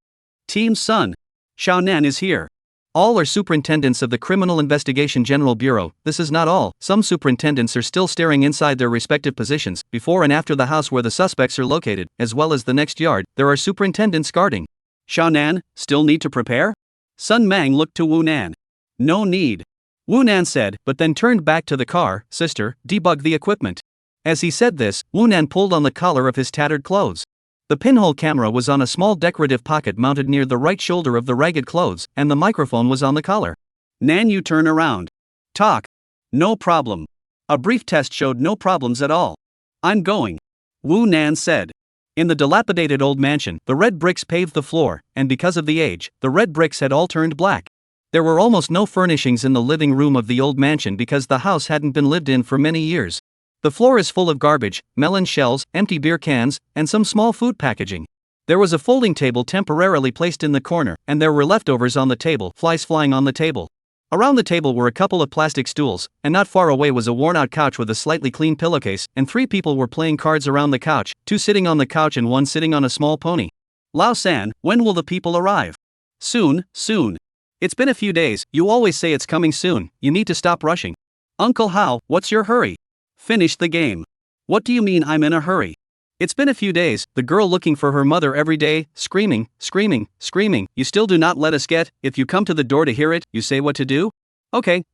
Speaker 1: Team Sun. Xiaonan is here. All are superintendents of the Criminal Investigation General Bureau. This is not all. Some superintendents are still staring inside their respective positions, before and after the house where the suspects are located, as well as the next yard. There are superintendents guarding. Xiaonan, still need to prepare? Sun Mang looked to Wu Nan. No need. Wu Nan said, but then turned back to the car. Sister, debug the equipment. As he said this, Wu Nan pulled on the collar of his tattered clothes. The pinhole camera was on a small decorative pocket mounted near the right shoulder of the ragged clothes, and the microphone was on the collar. Nan, you turn around. Talk. No problem. A brief test showed no problems at all. I'm going. Wu Nan said. In the dilapidated old mansion, the red bricks paved the floor, and because of the age, the red bricks had all turned black. There were almost no furnishings in the living room of the old mansion because the house hadn't been lived in for many years. The floor is full of garbage, melon shells, empty beer cans, and some small food packaging. There was a folding table temporarily placed in the corner, and there were leftovers on the table, flies flying on the table. Around the table were a couple of plastic stools, and not far away was a worn-out couch with a slightly clean pillowcase, and 3 people were playing cards around the couch, 2 sitting on the couch and 1 sitting on a small pony. Lao San, when will the people arrive? Soon, soon. It's been a few days, you always say it's coming soon, you need to stop rushing. Uncle Hao, what's your hurry? Finish the game. What do you mean I'm in a hurry? It's been a few days, the girl looking for her mother every day, screaming, screaming, screaming. You still do not let us get, if you come to the door to hear it, you say what to do? Okay,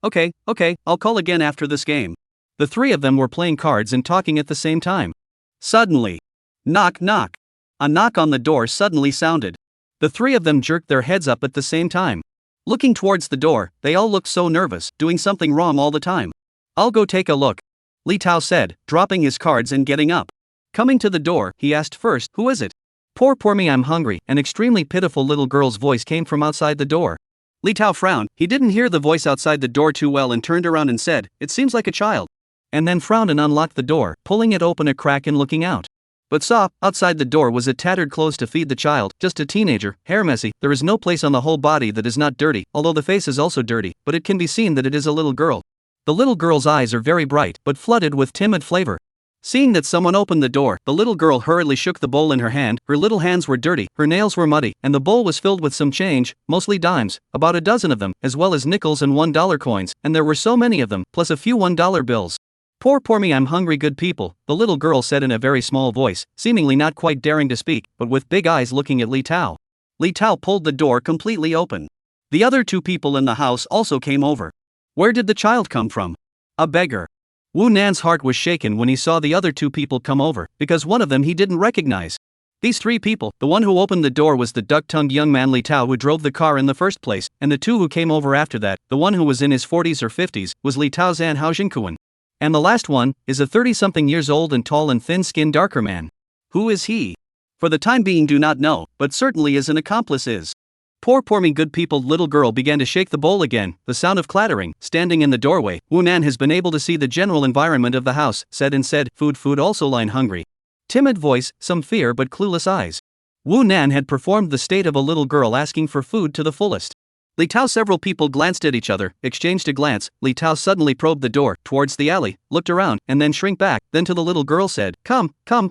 Speaker 1: I'll call again after this game. The 3 of them were playing cards and talking at the same time. Suddenly, knock knock. A knock on the door suddenly sounded. The 3 of them jerked their heads up at the same time. Looking towards the door, they all looked so nervous, doing something wrong all the time. I'll go take a look. Li Tao said, dropping his cards and getting up. Coming to the door, he asked first, who is it? Poor me, I'm hungry. An extremely pitiful little girl's voice came from outside the door. Li Tao frowned, he didn't hear the voice outside the door too well and turned around and said, it seems like a child. And then frowned and unlocked the door, pulling it open a crack and looking out. But saw, outside the door was a tattered clothes to feed the child, just a teenager, hair messy. There is no place on the whole body that is not dirty, although the face is also dirty, but it can be seen that it is a little girl. The little girl's eyes are very bright, but flooded with timid flavor. Seeing that someone opened the door, the little girl hurriedly shook the bowl in her hand. Her little hands were dirty, her nails were muddy, and the bowl was filled with some change, mostly dimes, about a dozen of them, as well as nickels and $1 coins, and there were so many of them, plus a few $1 bills. Poor me, I'm hungry, good people, the little girl said in a very small voice, seemingly not quite daring to speak, but with big eyes looking at Li Tao. Li Tao pulled the door completely open. The other 2 people in the house also came over. Where did the child come from? A beggar. Wu Nan's heart was shaken when he saw the other 2 people come over, because one of them he didn't recognize. These 3 people, the one who opened the door was the duck-tongued young man Li Tao who drove the car in the first place, and the 2 who came over after that, the one who was in his 40s or 50s, was Li Tao's Zan Haojinkuan. And the last one, is a 30-something years old and tall and thin-skinned darker man. Who is he? For the time being do not know, but certainly is an accomplice is. Poor me, good people, little girl began to shake the bowl again, the sound of clattering. Standing in the doorway, Wu Nan has been able to see the general environment of the house, said food also line hungry. Timid voice, some fear but clueless eyes. Wu Nan had performed the state of a little girl asking for food to the fullest. Li Tao, several people glanced at each other, exchanged a glance. Li Tao suddenly probed the door, towards the alley, looked around, and then shrank back, then to the little girl said, come,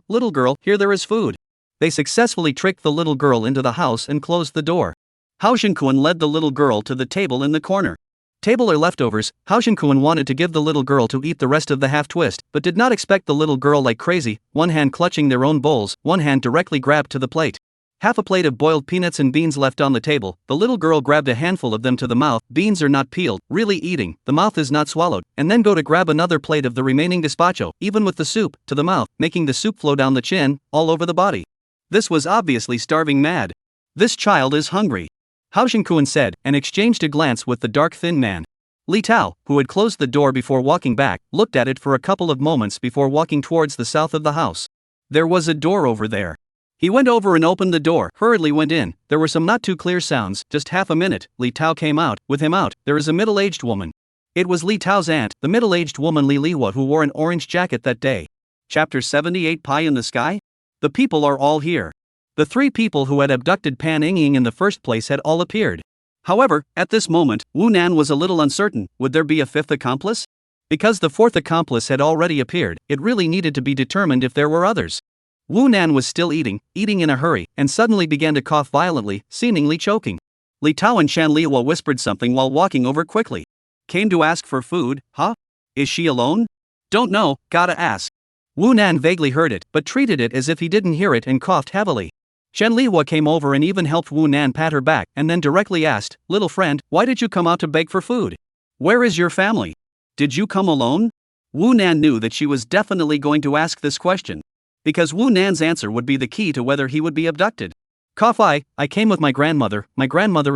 Speaker 1: little girl, here there is food. They successfully tricked the little girl into the house and closed the door. Hao Xinkuan led the little girl to the table in the corner. Table or leftovers, Hao Xinkuan wanted to give the little girl to eat the rest of the half-twist, but did not expect the little girl like crazy, one hand clutching their own bowls, one hand directly grabbed to the plate. Half a plate of boiled peanuts and beans left on the table, the little girl grabbed a handful of them to the mouth. Beans are not peeled, really eating, the mouth is not swallowed, and then go to grab another plate of the remaining gazpacho, even with the soup, to the mouth, making the soup flow down the chin, all over the body. This was obviously starving mad. This child is hungry. Hao Shengkuan said, and exchanged a glance with the dark thin man. Li Tao, who had closed the door before walking back, looked at it for a couple of moments before walking towards the south of the house. There was a door over there. He went over and opened the door, hurriedly went in. There were some not too clear sounds. Just half a minute, Li Tao came out. With him out, there is a middle-aged woman. It was Li Tao's aunt, the middle-aged woman Li Liwa, who wore an orange jacket that day. Chapter 78 Pie in the Sky? The people are all here. The three people who had abducted Pan Yingying in the first place had all appeared. However, at this moment, Wu Nan was a little uncertain. Would there be a fifth accomplice? Because the fourth accomplice had already appeared, it really needed to be determined if there were others. Wu Nan was still eating in a hurry, and suddenly began to cough violently, seemingly choking. Li Tao and Shan Liwa whispered something while walking over quickly. Came to ask for food, huh? Is she alone? Don't know, gotta ask. Wu Nan vaguely heard it, but treated it as if he didn't hear it and coughed heavily. Shan Liwa came over and even helped Wu Nan pat her back, and then directly asked, "Little friend, why did you come out to beg for food? Where is your family? Did you come alone?" Wu Nan knew that she was definitely going to ask this question, because Wu Nan's answer would be the key to whether he would be abducted. Cough I came with my grandmother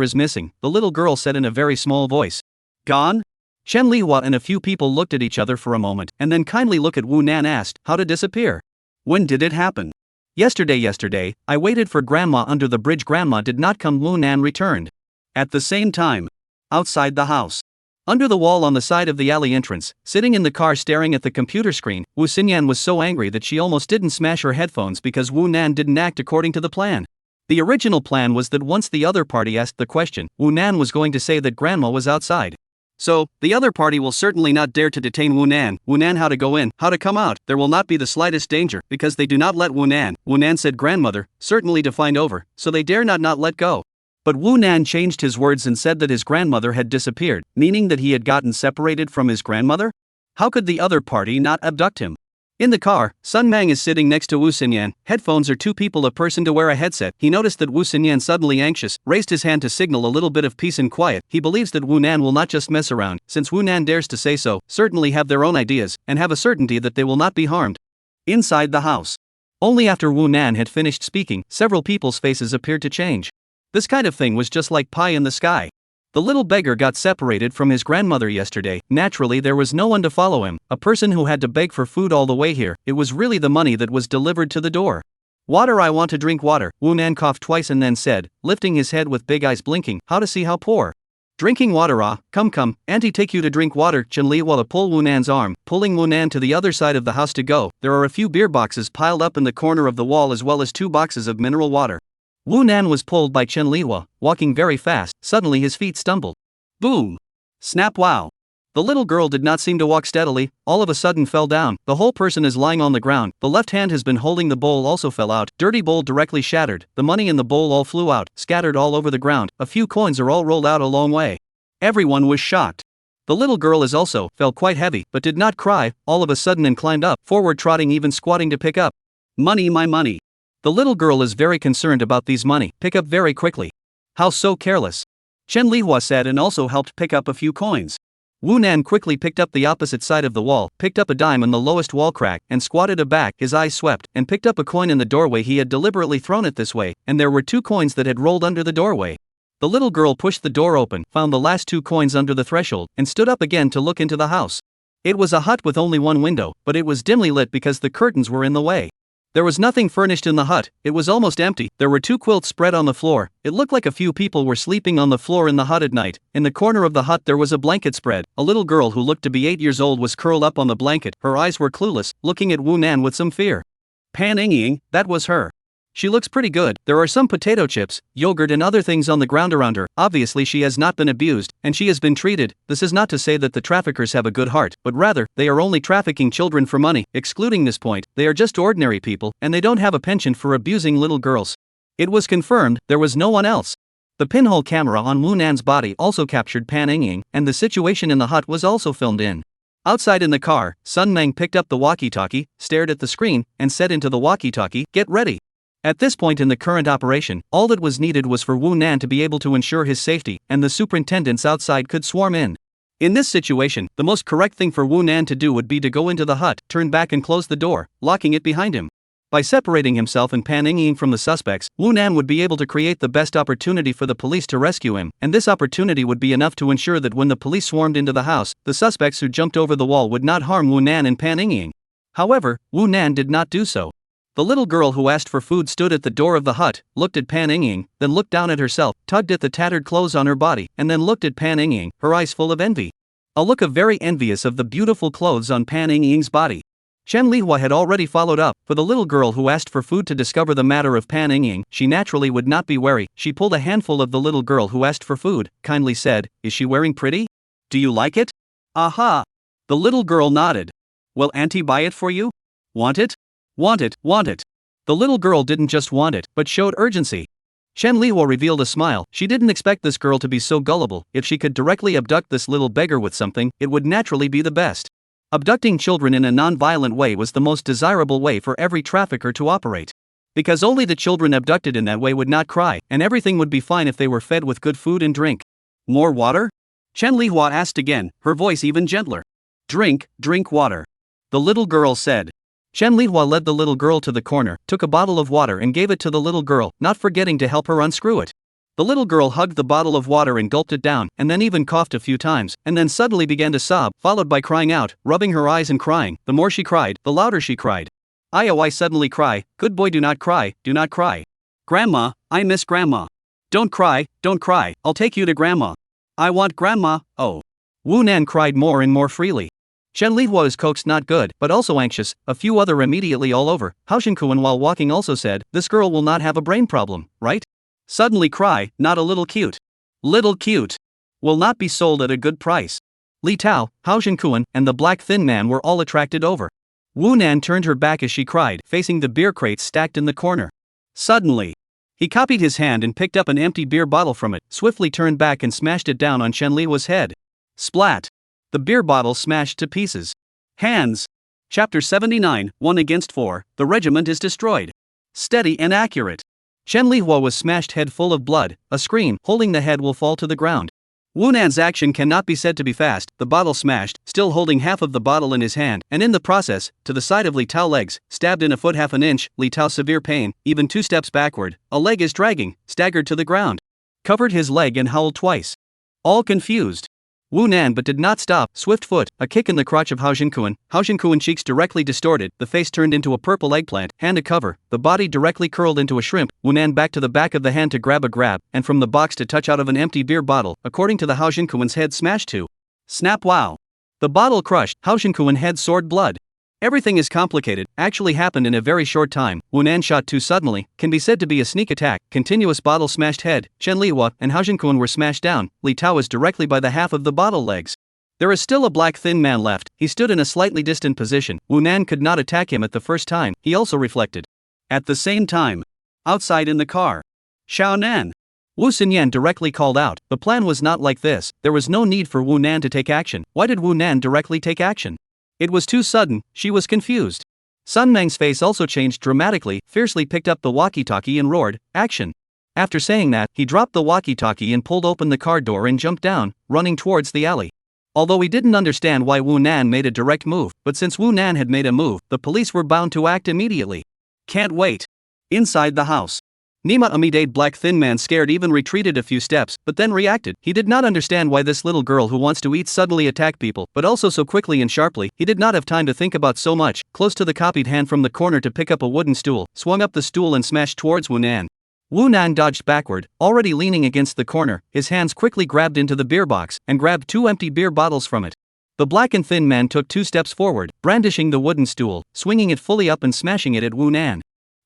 Speaker 1: is missing, the little girl said in a very small voice. Gone? Shen Liwa and a few people looked at each other for a moment, and then kindly look at Wu Nan asked, how to disappear? When did it happen? Yesterday, I waited for grandma under the bridge. Grandma did not come. Wu Nan returned. At the same time, outside the house, under the wall on the side of the alley entrance, sitting in the car staring at the computer screen, Wu Xinyan was so angry that she almost didn't smash her headphones because Wu Nan didn't act according to the plan. The original plan was that once the other party asked the question, Wu Nan was going to say that grandma was outside. So, the other party will certainly not dare to detain Wu Nan. Wu Nan, how to go in, how to come out, there will not be the slightest danger because they do not let Wu Nan. Wu Nan said grandmother, certainly to find over, so they dare not let go. But Wu Nan changed his words and said that his grandmother had disappeared, meaning that he had gotten separated from his grandmother? How could the other party not abduct him? In the car, Sun Mang is sitting next to Wu Xinyan. Headphones are two people, a person to wear a headset. He noticed that Wu Xinyan suddenly anxious, raised his hand to signal a little bit of peace and quiet. He believes that Wu Nan will not just mess around, since Wu Nan dares to say so, certainly have their own ideas, and have a certainty that they will not be harmed. Inside the house. Only after Wu Nan had finished speaking, several people's faces appeared to change. This kind of thing was just like pie in the sky. The little beggar got separated from his grandmother yesterday. Naturally, there was no one to follow him, a person who had to beg for food all the way here. It was really the money that was delivered to the door. Water, I want to drink water. Wu Nan coughed twice and then said, lifting his head with big eyes blinking, how to see how poor. Drinking water, ah, come, auntie take you to drink water. Chen Li Walla pulled Wu Nan's arm, pulling Wu Nan to the other side of the house to go. There are a few beer boxes piled up in the corner of the wall as well as 2 boxes of mineral water. Wu Nan was pulled by Chen Liwa, walking very fast. Suddenly his feet stumbled. Boom! Snap! Wow! The little girl did not seem to walk steadily, all of a sudden fell down. The whole person is lying on the ground. The left hand has been holding the bowl also fell out. Dirty bowl directly shattered. The money in the bowl all flew out, scattered all over the ground. A few coins are all rolled out a long way. Everyone was shocked. The little girl is also fell quite heavy, but did not cry, all of a sudden, and climbed up, forward trotting, even squatting to pick up. Money, my money. The little girl is very concerned about these money, pick up very quickly. How so careless? Chen Lihua said and also helped pick up a few coins. Wu Nan quickly picked up the opposite side of the wall, picked up a dime in the lowest wall crack, and squatted aback, his eyes swept, and picked up a coin in the doorway. He had deliberately thrown it this way, and there were 2 coins that had rolled under the doorway. The little girl pushed the door open, found the last 2 coins under the threshold, and stood up again to look into the house. It was a hut with only 1 window, but it was dimly lit because the curtains were in the way. There was nothing furnished in the hut, it was almost empty. There were 2 quilts spread on the floor. It looked like a few people were sleeping on the floor in the hut at night. In the corner of the hut there was a blanket spread. A little girl who looked to be 8 years old was curled up on the blanket. Her eyes were clueless, looking at Wu Nan with some fear. Pan Yingying, that was her. She looks pretty good. There are some potato chips, yogurt and other things on the ground around her. Obviously she has not been abused, and she has been treated. This is not to say that the traffickers have a good heart, but rather, they are only trafficking children for money. Excluding this point, they are just ordinary people, and they don't have a penchant for abusing little girls. It was confirmed, there was no one else. The pinhole camera on Wu Nan's body also captured Pan Yingying, and the situation in the hut was also filmed in. Outside in the car, Sun Meng picked up the walkie-talkie, stared at the screen, and said into the walkie-talkie, "Get ready." At this point in the current operation, all that was needed was for Wu Nan to be able to ensure his safety, and the superintendents outside could swarm in. In this situation, the most correct thing for Wu Nan to do would be to go into the hut, turn back and close the door, locking it behind him. By separating himself and Pan Ying from the suspects, Wu Nan would be able to create the best opportunity for the police to rescue him, and this opportunity would be enough to ensure that when the police swarmed into the house, the suspects who jumped over the wall would not harm Wu Nan and Pan Ying. However, Wu Nan did not do so. The little girl who asked for food stood at the door of the hut, looked at Pan Ying, then looked down at herself, tugged at the tattered clothes on her body, and then looked at Pan Ying, her eyes full of envy. A look of very envious of the beautiful clothes on Pan Ying's body. Chen Lihua had already followed up. For the little girl who asked for food to discover the matter of Pan Ying, she naturally would not be wary. She pulled a handful of the little girl who asked for food, kindly said, "Is she wearing pretty? Do you like it?" "Aha!" The little girl nodded. "Will auntie buy it for you? Want it? Want it, want it." The little girl didn't just want it, but showed urgency. Chen Lihua revealed a smile. She didn't expect this girl to be so gullible. If she could directly abduct this little beggar with something, it would naturally be the best. Abducting children in a non-violent way was the most desirable way for every trafficker to operate. Because only the children abducted in that way would not cry, and everything would be fine if they were fed with good food and drink. "More water?" Chen Lihua asked again, her voice even gentler. Drink water," the little girl said. Chen Lihua led the little girl to the corner, took a bottle of water and gave it to the little girl, not forgetting to help her unscrew it. The little girl hugged the bottle of water and gulped it down, and then even coughed a few times, and then suddenly began to sob, followed by crying out, rubbing her eyes and crying. The more she cried, the louder she cried. I suddenly cry, "Good boy, do not cry, do not cry. Grandma, I miss Grandma. Don't cry, I'll take you to Grandma. I want Grandma, oh." Wu Nan cried more and more freely. Chen Lihua's coaxed not good, but also anxious. A few other immediately all over. Hao Shenkuan while walking also said, "This girl will not have a brain problem, right? Suddenly cry, not a little cute. Little cute. Will not be sold at a good price." Li Tao, Hao Shenkuan, and the black thin man were all attracted over. Wu Nan turned her back as she cried, facing the beer crates stacked in the corner. Suddenly, he copied his hand and picked up an empty beer bottle from it, swiftly turned back and smashed it down on Chen Lihua's head. Splat! The beer bottle smashed to pieces. Hands. Chapter 79, 1 against 4, the regiment is destroyed. Steady and accurate. Chen Lihua was smashed head full of blood. A scream, holding the head will fall to the ground. Wu Nan's action cannot be said to be fast. The bottle smashed, still holding half of the bottle in his hand, and in the process, to the side of Li Tao legs, stabbed in a foot half an inch. Li Tao severe pain, even 2 steps backward, a leg is dragging, staggered to the ground. Covered his leg and howled twice. All confused. Wu Nan but did not stop. Swift foot, a kick in the crotch of Hao Shenkuan cheeks directly distorted, the face turned into a purple eggplant, hand to cover, the body directly curled into a shrimp. Wu Nan back to the back of the hand to grab a grab, and from the box to touch out of an empty beer bottle, according to the Hao Shenkuan's head smashed to. Snap wow. The bottle crushed, Hao Shenkuan head soared blood. Everything is complicated, actually happened in a very short time. Wu Nan shot too suddenly, can be said to be a sneak attack. Continuous bottle smashed head, Chen Lihua and Hao Shenkuan were smashed down. Li Tao is directly by the half of the bottle legs. There is still a black thin man left. He stood in a slightly distant position. Wu Nan could not attack him at the first time, he also reflected. At the same time, outside in the car, Xiao Nan. Wu Xinyan directly called out, the plan was not like this. There was no need for Wu Nan to take action. Why did Wu Nan directly take action? It was too sudden, she was confused. Sun Meng's face also changed dramatically, fiercely picked up the walkie-talkie and roared, "Action!" After saying that, he dropped the walkie-talkie and pulled open the car door and jumped down, running towards the alley. Although he didn't understand why Wu Nan made a direct move, but since Wu Nan had made a move, the police were bound to act immediately. Can't wait. Inside the house. Nima Amidade black thin man scared even retreated a few steps, but then reacted. He did not understand why this little girl who wants to eat suddenly attacked people, but also so quickly and sharply. He did not have time to think about so much. Close to the copied hand from the corner to pick up a wooden stool, swung up the stool and smashed towards Wu Nan. Wu Nan dodged backward, already leaning against the corner. His hands quickly grabbed into the beer box and grabbed 2 empty beer bottles from it. The black and thin man took 2 steps forward, brandishing the wooden stool, swinging it fully up and smashing it at Wu Nan.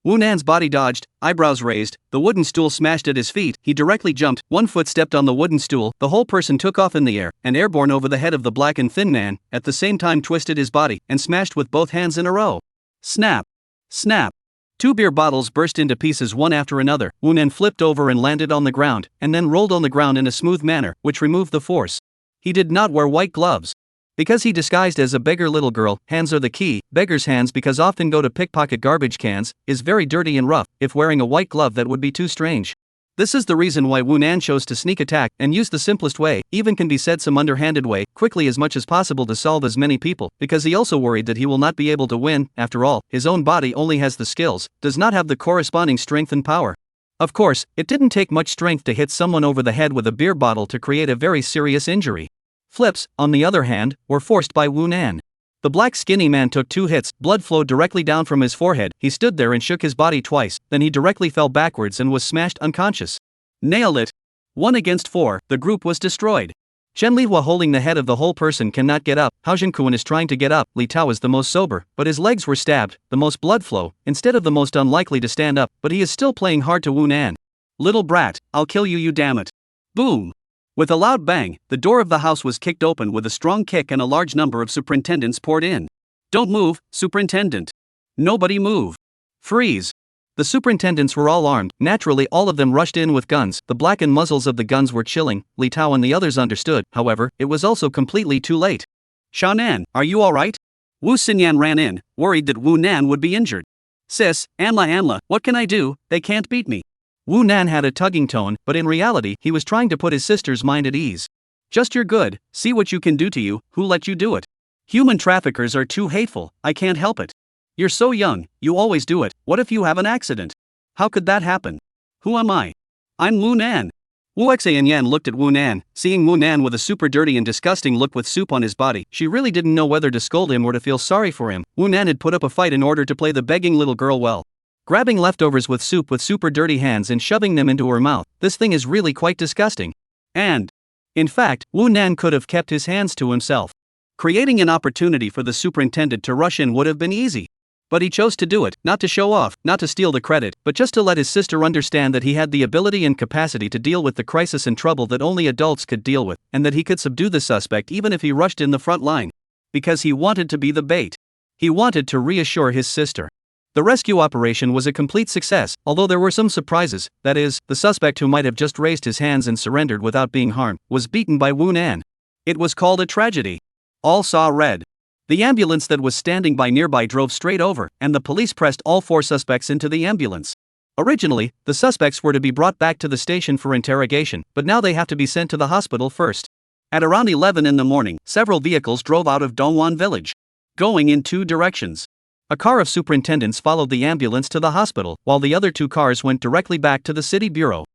Speaker 1: Wu Nan's body dodged, eyebrows raised, the wooden stool smashed at his feet. He directly jumped, 1 foot stepped on the wooden stool, the whole person took off in the air, and airborne over the head of the black and thin man, at the same time twisted his body, and smashed with both hands in a row. Snap! Snap! 2 beer bottles burst into pieces one after another. Wu Nan flipped over and landed on the ground, and then rolled on the ground in a smooth manner, which removed the force. He did not wear white gloves. Because he disguised as a beggar little girl, hands are the key, beggar's hands because often go to pickpocket garbage cans, is very dirty and rough, if wearing a white glove that would be too strange. This is the reason why Wu Nan chose to sneak attack and use the simplest way, even can be said some underhanded way, quickly as much as possible to solve as many people, because he also worried that he will not be able to win. After all, his own body only has the skills, does not have the corresponding strength and power. Of course, it didn't take much strength to hit someone over the head with a beer bottle to create a very serious injury. Flips, on the other hand, were forced by Wu Nan. The black skinny man took 2 hits, blood flowed directly down from his forehead, he stood there and shook his body twice, then he directly fell backwards and was smashed unconscious. Nailed it. 1 against 4, the group was destroyed. Chen Lihua holding the head of the whole person cannot get up, Hao Zhenkuan is trying to get up, Li Tao is the most sober, but his legs were stabbed, the most blood flow, instead of the most unlikely to stand up, but he is still playing hard to Wu Nan. Little brat, I'll kill you, you damn it. Boom. With a loud bang, the door of the house was kicked open with a strong kick and a large number of superintendents poured in. Don't move, superintendent. Nobody move. Freeze. The superintendents were all armed, naturally all of them rushed in with guns, the blackened muzzles of the guns were chilling, Li Tao and the others understood, however, it was also completely too late. Shaonan, are you alright? Wu Xinyan ran in, worried that Wu Nan would be injured. Sis, Anla, what can I do, they can't beat me. Wu Nan had a tugging tone, but in reality he was trying to put his sister's mind at ease. Just you're good, see what you can do to you, who let you do it? Human traffickers are too hateful, I can't help it. You're so young, you always do it, what if you have an accident? How could that happen? Who am I? I'm Wu Nan. Wu Xinyan looked at Wu Nan, seeing Wu Nan with a super dirty and disgusting look with soup on his body, she really didn't know whether to scold him or to feel sorry for him. Wu Nan had put up a fight in order to play the begging little girl well. Grabbing leftovers with soup with super dirty hands and shoving them into her mouth, this thing is really quite disgusting. And, in fact, Wu Nan could have kept his hands to himself. Creating an opportunity for the superintendent to rush in would have been easy. But he chose to do it, not to show off, not to steal the credit, but just to let his sister understand that he had the ability and capacity to deal with the crisis and trouble that only adults could deal with, and that he could subdue the suspect even if he rushed in the front line. Because he wanted to be the bait. He wanted to reassure his sister. The rescue operation was a complete success, although there were some surprises, that is, the suspect who might have just raised his hands and surrendered without being harmed, was beaten by Wu Nan. It was called a tragedy. All saw red. The ambulance that was standing by nearby drove straight over, and the police pressed all 4 suspects into the ambulance. Originally, the suspects were to be brought back to the station for interrogation, but now they have to be sent to the hospital first. At around 11 in the morning, several vehicles drove out of Dongwan village, going in 2 directions. A car of superintendents followed the ambulance to the hospital, while the other 2 cars went directly back to the city bureau.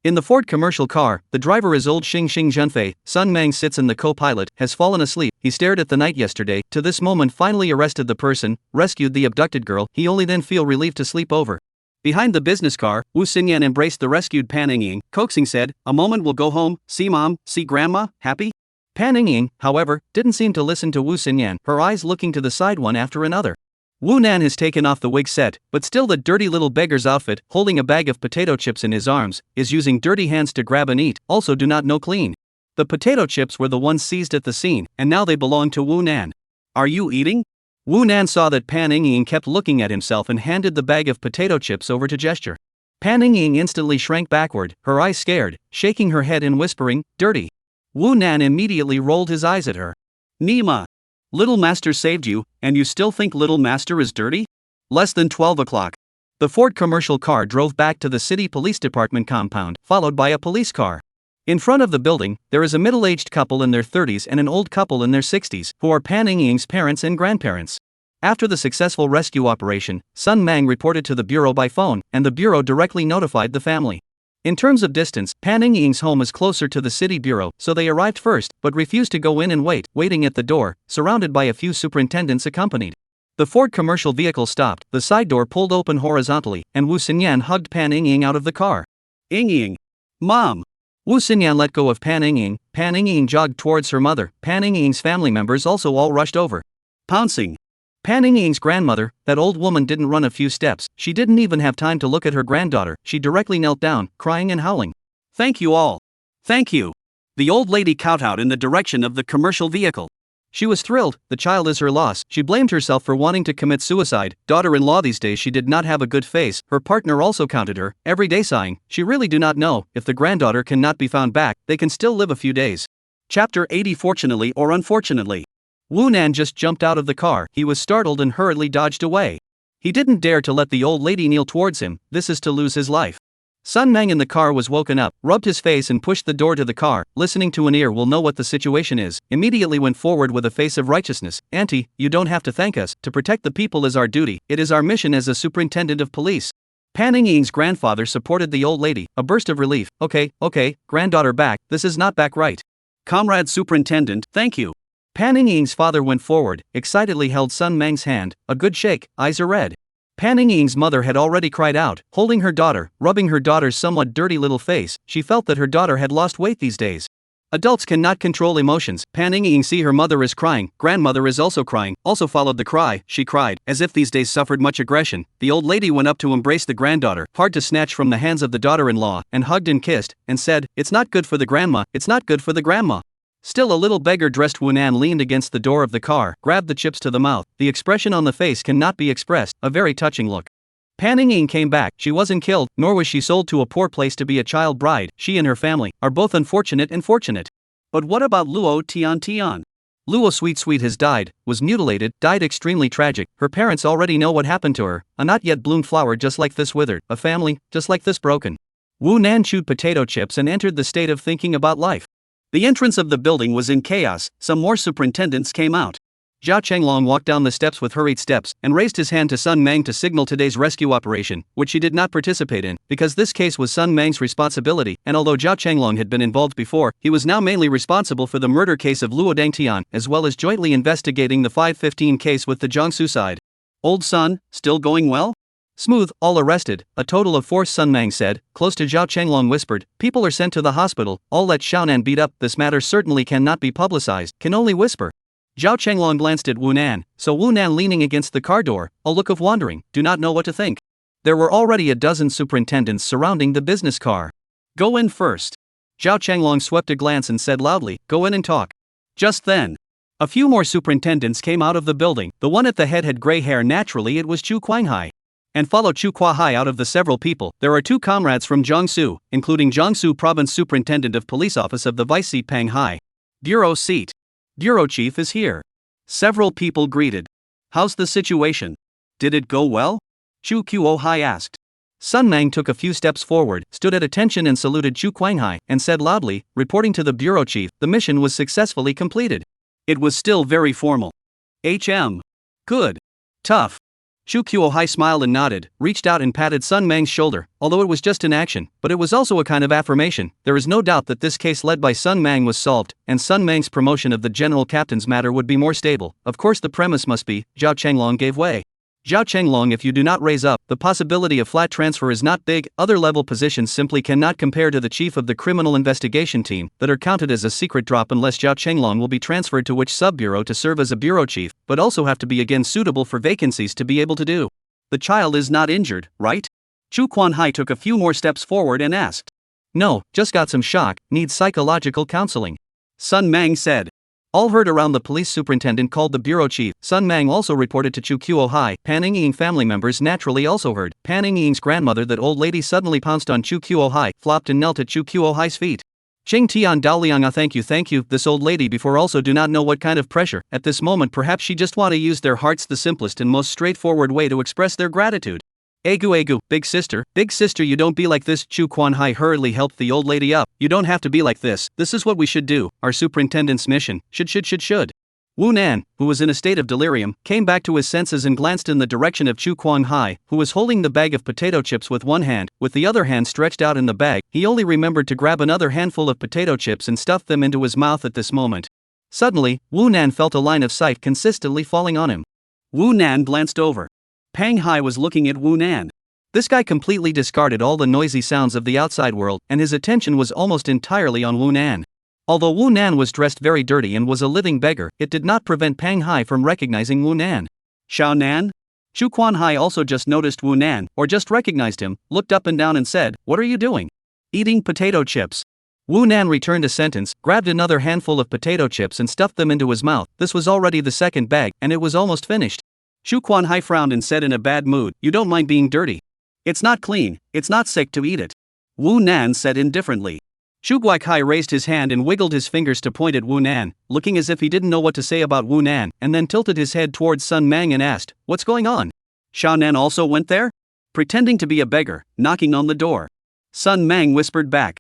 Speaker 1: In the Ford commercial car, the driver is old Xing Zhenfei, Sun Mang sits in the co-pilot, has fallen asleep, he stared at the night yesterday, to this moment finally arrested the person, rescued the abducted girl, he only then feel relieved to sleep over. Behind the business car, Wu Xinyan embraced the rescued Pan Ying, coaxing said, a moment we'll go home, see mom, see grandma, happy? Pan Ying, however, didn't seem to listen to Wu Xinyan, her eyes looking to the side one after another. Wu Nan has taken off the wig set, but still the dirty little beggar's outfit, holding a bag of potato chips in his arms, is using dirty hands to grab and eat, also do not know clean. The potato chips were the ones seized at the scene, and now they belong to Wu Nan. Are you eating? Wu Nan saw that Pan Ying kept looking at himself and handed the bag of potato chips over to gesture. Pan Ying instantly shrank backward, her eyes scared, shaking her head and whispering, dirty. Wu Nan immediately rolled his eyes at her. Nima. Little Master saved you, and you still think Little Master is dirty? Less than 12 o'clock. The Ford commercial car drove back to the city police department compound, followed by a police car. In front of the building, there is a middle-aged couple in their 30s and an old couple in their 60s, who are Pan Ying's parents and grandparents. After the successful rescue operation, Sun Mang reported to the bureau by phone, and the bureau directly notified the family. In terms of distance, Pan Ying's home is closer to the city bureau, so they arrived first, but refused to go in and waiting at the door, surrounded by a few superintendents accompanied. The Ford commercial vehicle stopped, the side door pulled open horizontally, and Wu Xinyan hugged Pan Ying out of the car. Ying. Mom. Wu Xinyan let go of Pan Ying jogged towards her mother, Pan Ying's family members also all rushed over. Pouncing. Pan Ying's grandmother, that old woman didn't run a few steps, she didn't even have time to look at her granddaughter, she directly knelt down, crying and howling. Thank you all. Thank you. The old lady kowtowed in the direction of the commercial vehicle. She was thrilled, the child is her loss, she blamed herself for wanting to commit suicide, daughter-in-law these days she did not have a good face, her partner also counted her, every day sighing, she really do not know, if the granddaughter cannot be found back, they can still live a few days. Chapter 80 Fortunately or unfortunately. Wu Nan just jumped out of the car. He was startled and hurriedly dodged away. He didn't dare to let the old lady kneel towards him. This is to lose his life. Sun Mang in the car was woken up, rubbed his face and pushed the door to the car. Listening to an ear will know what the situation is. Immediately went forward with a face of righteousness. Auntie, you don't have to thank us. To protect the people is our duty. It is our mission as a superintendent of police. Pan Ying's grandfather supported the old lady. A burst of relief. Okay, granddaughter back. This is not back right. Comrade superintendent, thank you. Pan Ying's father went forward, excitedly held Sun Mang's hand. A good shake, eyes are red. Pan Ying's mother had already cried out, holding her daughter, rubbing her daughter's somewhat dirty little face. She felt that her daughter had lost weight these days. Adults cannot control emotions. Pan Ying see her mother is crying, grandmother is also crying, also followed the cry. She cried, as if these days suffered much aggression. The old lady went up to embrace the granddaughter, hard to snatch from the hands of the daughter-in-law, and hugged and kissed, and said, it's not good for the grandma, it's not good for the grandma. Still a little beggar-dressed Wu Nan leaned against the door of the car, grabbed the chips to the mouth. The expression on the face cannot be expressed, a very touching look. Pan Ying came back. She wasn't killed, nor was she sold to a poor place to be a child bride. She and her family are both unfortunate and fortunate. But what about Luo Tian? Luo Sweet has died, was mutilated, died extremely tragic. Her parents already know what happened to her. A not yet bloomed flower just like this withered, a family just like this broken. Wu Nan chewed potato chips and entered the state of thinking about life. The entrance of the building was in chaos. Some more superintendents came out. Zhao Chenglong walked down the steps with hurried steps and raised his hand to Sun Mang to signal today's rescue operation, which he did not participate in, because this case was Sun Mang's responsibility, and although Zhao Chenglong had been involved before, he was now mainly responsible for the murder case of Luo Dangtian, as well as jointly investigating the 515 case with the Jiangsu side. Old Sun, still going well? Smooth, all arrested, a total of 4, Sun Mang said. Close to Zhao Chenglong whispered, people are sent to the hospital, all let Xiaonan beat up. This matter certainly cannot be publicized, can only whisper. Zhao Chenglong glanced at Wu Nan, so Wu Nan leaning against the car door, a look of wandering, do not know what to think. There were already a dozen superintendents surrounding the business car. Go in first. Zhao Chenglong swept a glance and said loudly, go in and talk. Just then, a few more superintendents came out of the building. The one at the head had gray hair. Naturally it was Chu Quanghai. And follow Chu Kuahai. Out of the several people, there are 2 comrades from Jiangsu, including Jiangsu Province Superintendent of Police Office of the Vice Seat Pang Hai. Bureau seat. Bureau chief is here. Several people greeted. How's the situation? Did it go well? Chu Kuo-hai asked. Sun Mang took a few steps forward, stood at attention and saluted Chu Quanghai, and said loudly, reporting to the bureau chief, the mission was successfully completed. It was still very formal. Good. Tough. Chu Kuo-hai smiled and nodded, reached out and patted Sun Mang's shoulder, although it was just an action, but it was also a kind of affirmation. There is no doubt that this case led by Sun Mang was solved, and Sun Mang's promotion of the general captain's matter would be more stable. Of course the premise must be, Zhao Chenglong gave way. Zhao Chenglong, if you do not raise up, the possibility of flat transfer is not big. Other level positions simply cannot compare to the chief of the criminal investigation team, that are counted as a secret drop unless Zhao Chenglong will be transferred to which sub-bureau to serve as a bureau chief, but also have to be again suitable for vacancies to be able to do. The child is not injured, right? Chu Quanhai took a few more steps forward and asked. No, just got some shock, needs psychological counseling. Sun Mang said. All heard around. The police superintendent called the bureau chief. Sun Mang also reported to Chu Kuo-hai. Pan Ying family members naturally also heard. Pan Ying's grandmother, that old lady, suddenly pounced on Chu Kuo-hai, flopped and knelt at Chu Kuo-hai's feet. Ching Tian Daoliang, thank you. This old lady before also do not know what kind of pressure. At this moment perhaps she just want to use their hearts, the simplest and most straightforward way to express their gratitude. Egu, big sister, you don't be like this. Chu Quanhai hurriedly helped the old lady up. You don't have to be like this. This is what we should do. Our superintendent's mission. Should. Wu Nan, who was in a state of delirium, came back to his senses and glanced in the direction of Chu Quanghai, who was holding the bag of potato chips with one hand, with the other hand stretched out in the bag. He only remembered to grab another handful of potato chips and stuff them into his mouth at this moment. Suddenly, Wu Nan felt a line of sight consistently falling on him. Wu Nan glanced over. Pang Hai was looking at Wu Nan. This guy completely discarded all the noisy sounds of the outside world, and his attention was almost entirely on Wu Nan. Although Wu Nan was dressed very dirty and was a living beggar, it did not prevent Pang Hai from recognizing Wu Nan. Xiao Nan? Chu Quanhai also just noticed Wu Nan, or just recognized him, looked up and down and said, what are you doing? Eating potato chips. Wu Nan returned a sentence, grabbed another handful of potato chips and stuffed them into his mouth. This was already the second bag, and it was almost finished. Chu Quanhai frowned and said in a bad mood, you don't mind being dirty? It's not clean, it's not sick to eat it. Wu Nan said indifferently. Shu Guaikai raised his hand and wiggled his fingers to point at Wu Nan, looking as if he didn't know what to say about Wu Nan, and then tilted his head towards Sun Mang and asked, "What's going on?" Xiao Nan also went there? Pretending to be a beggar, knocking on the door. Sun Mang whispered back.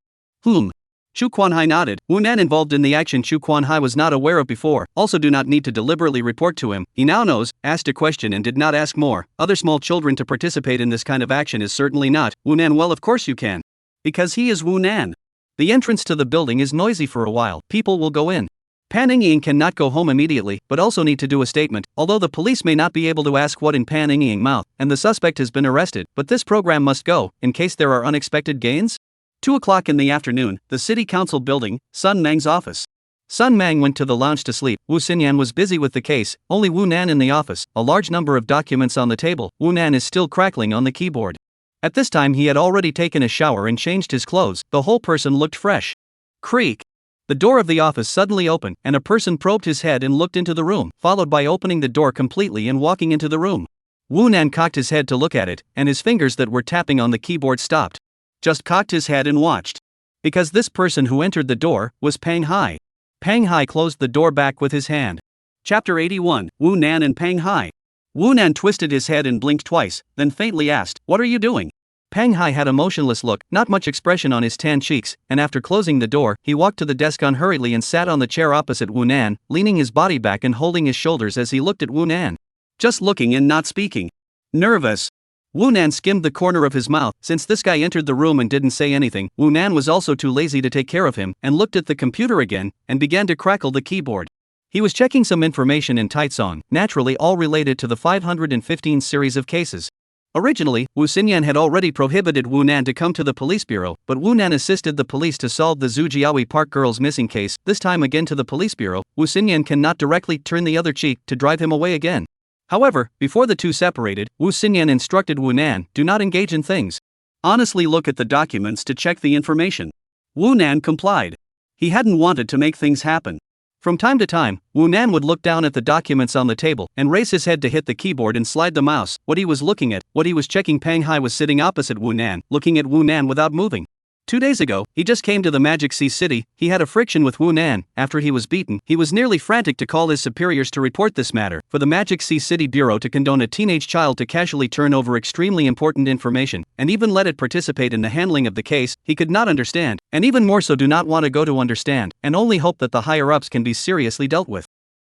Speaker 1: Shu Quanhai nodded. Wu Nan involved in the action Shu Quanhai was not aware of before, also do not need to deliberately report to him. He now knows, asked a question and did not ask more. Other small children to participate in this kind of action is certainly not. Wu Nan, well, of course you can. Because he is Wu Nan. The entrance to the building is noisy for a while, people will go in. Pan Ying cannot go home immediately, but also need to do a statement, although the police may not be able to ask what in Pan Ying's mouth, and the suspect has been arrested, but this program must go, in case there are unexpected gains? 2 o'clock in the afternoon, the city council building, Sun Mang's office. Sun Mang went to the lounge to sleep. Wu Xinyan was busy with the case, only Wu Nan in the office, a large number of documents on the table. Wu Nan is still crackling on the keyboard. At this time he had already taken a shower and changed his clothes, the whole person looked fresh. Creak! The door of the office suddenly opened, and a person probed his head and looked into the room, followed by opening the door completely and walking into the room. Wu Nan cocked his head to look at it, and his fingers that were tapping on the keyboard stopped. Just cocked his head and watched. Because this person who entered the door was Pang Hai. Pang Hai closed the door back with his hand. Chapter 81, Wu Nan and Pang Hai. Wu Nan twisted his head and blinked twice, then faintly asked, "What are you doing?" Pang Hai had a motionless look, not much expression on his tan cheeks, and after closing the door, he walked to the desk unhurriedly and sat on the chair opposite Wu Nan, leaning his body back and holding his shoulders as he looked at Wu Nan. Just looking and not speaking. Nervous. Wu Nan skimmed the corner of his mouth. Since this guy entered the room and didn't say anything, Wu Nan was also too lazy to take care of him, and looked at the computer again, and began to crackle the keyboard. He was checking some information in Taizong, naturally all related to the 515 series of cases. Originally, Wu Xinyan had already prohibited Wu Nan to come to the police bureau, but Wu Nan assisted the police to solve the Zhujiaoui Park girls missing case, this time again to the police bureau. Wu Xinyan cannot directly turn the other cheek to drive him away again. However, before the two separated, Wu Xinyan instructed Wu Nan, do not engage in things. Honestly look at the documents to check the information. Wu Nan complied. He hadn't wanted to make things happen. From time to time, Wu Nan would look down at the documents on the table and raise his head to hit the keyboard and slide the mouse. What he was looking at, what he was checking, Pang Hai was sitting opposite Wu Nan, looking at Wu Nan without moving. 2 days ago, he just came to the Magic Sea City. He had a friction with Wu Nan. After he was beaten, he was nearly frantic to call his superiors to report this matter. For the Magic Sea City Bureau to condone a teenage child to casually turn over extremely important information, and even let it participate in the handling of the case, he could not understand, and even more so do not want to go to understand, and only hope that the higher-ups can be seriously dealt with.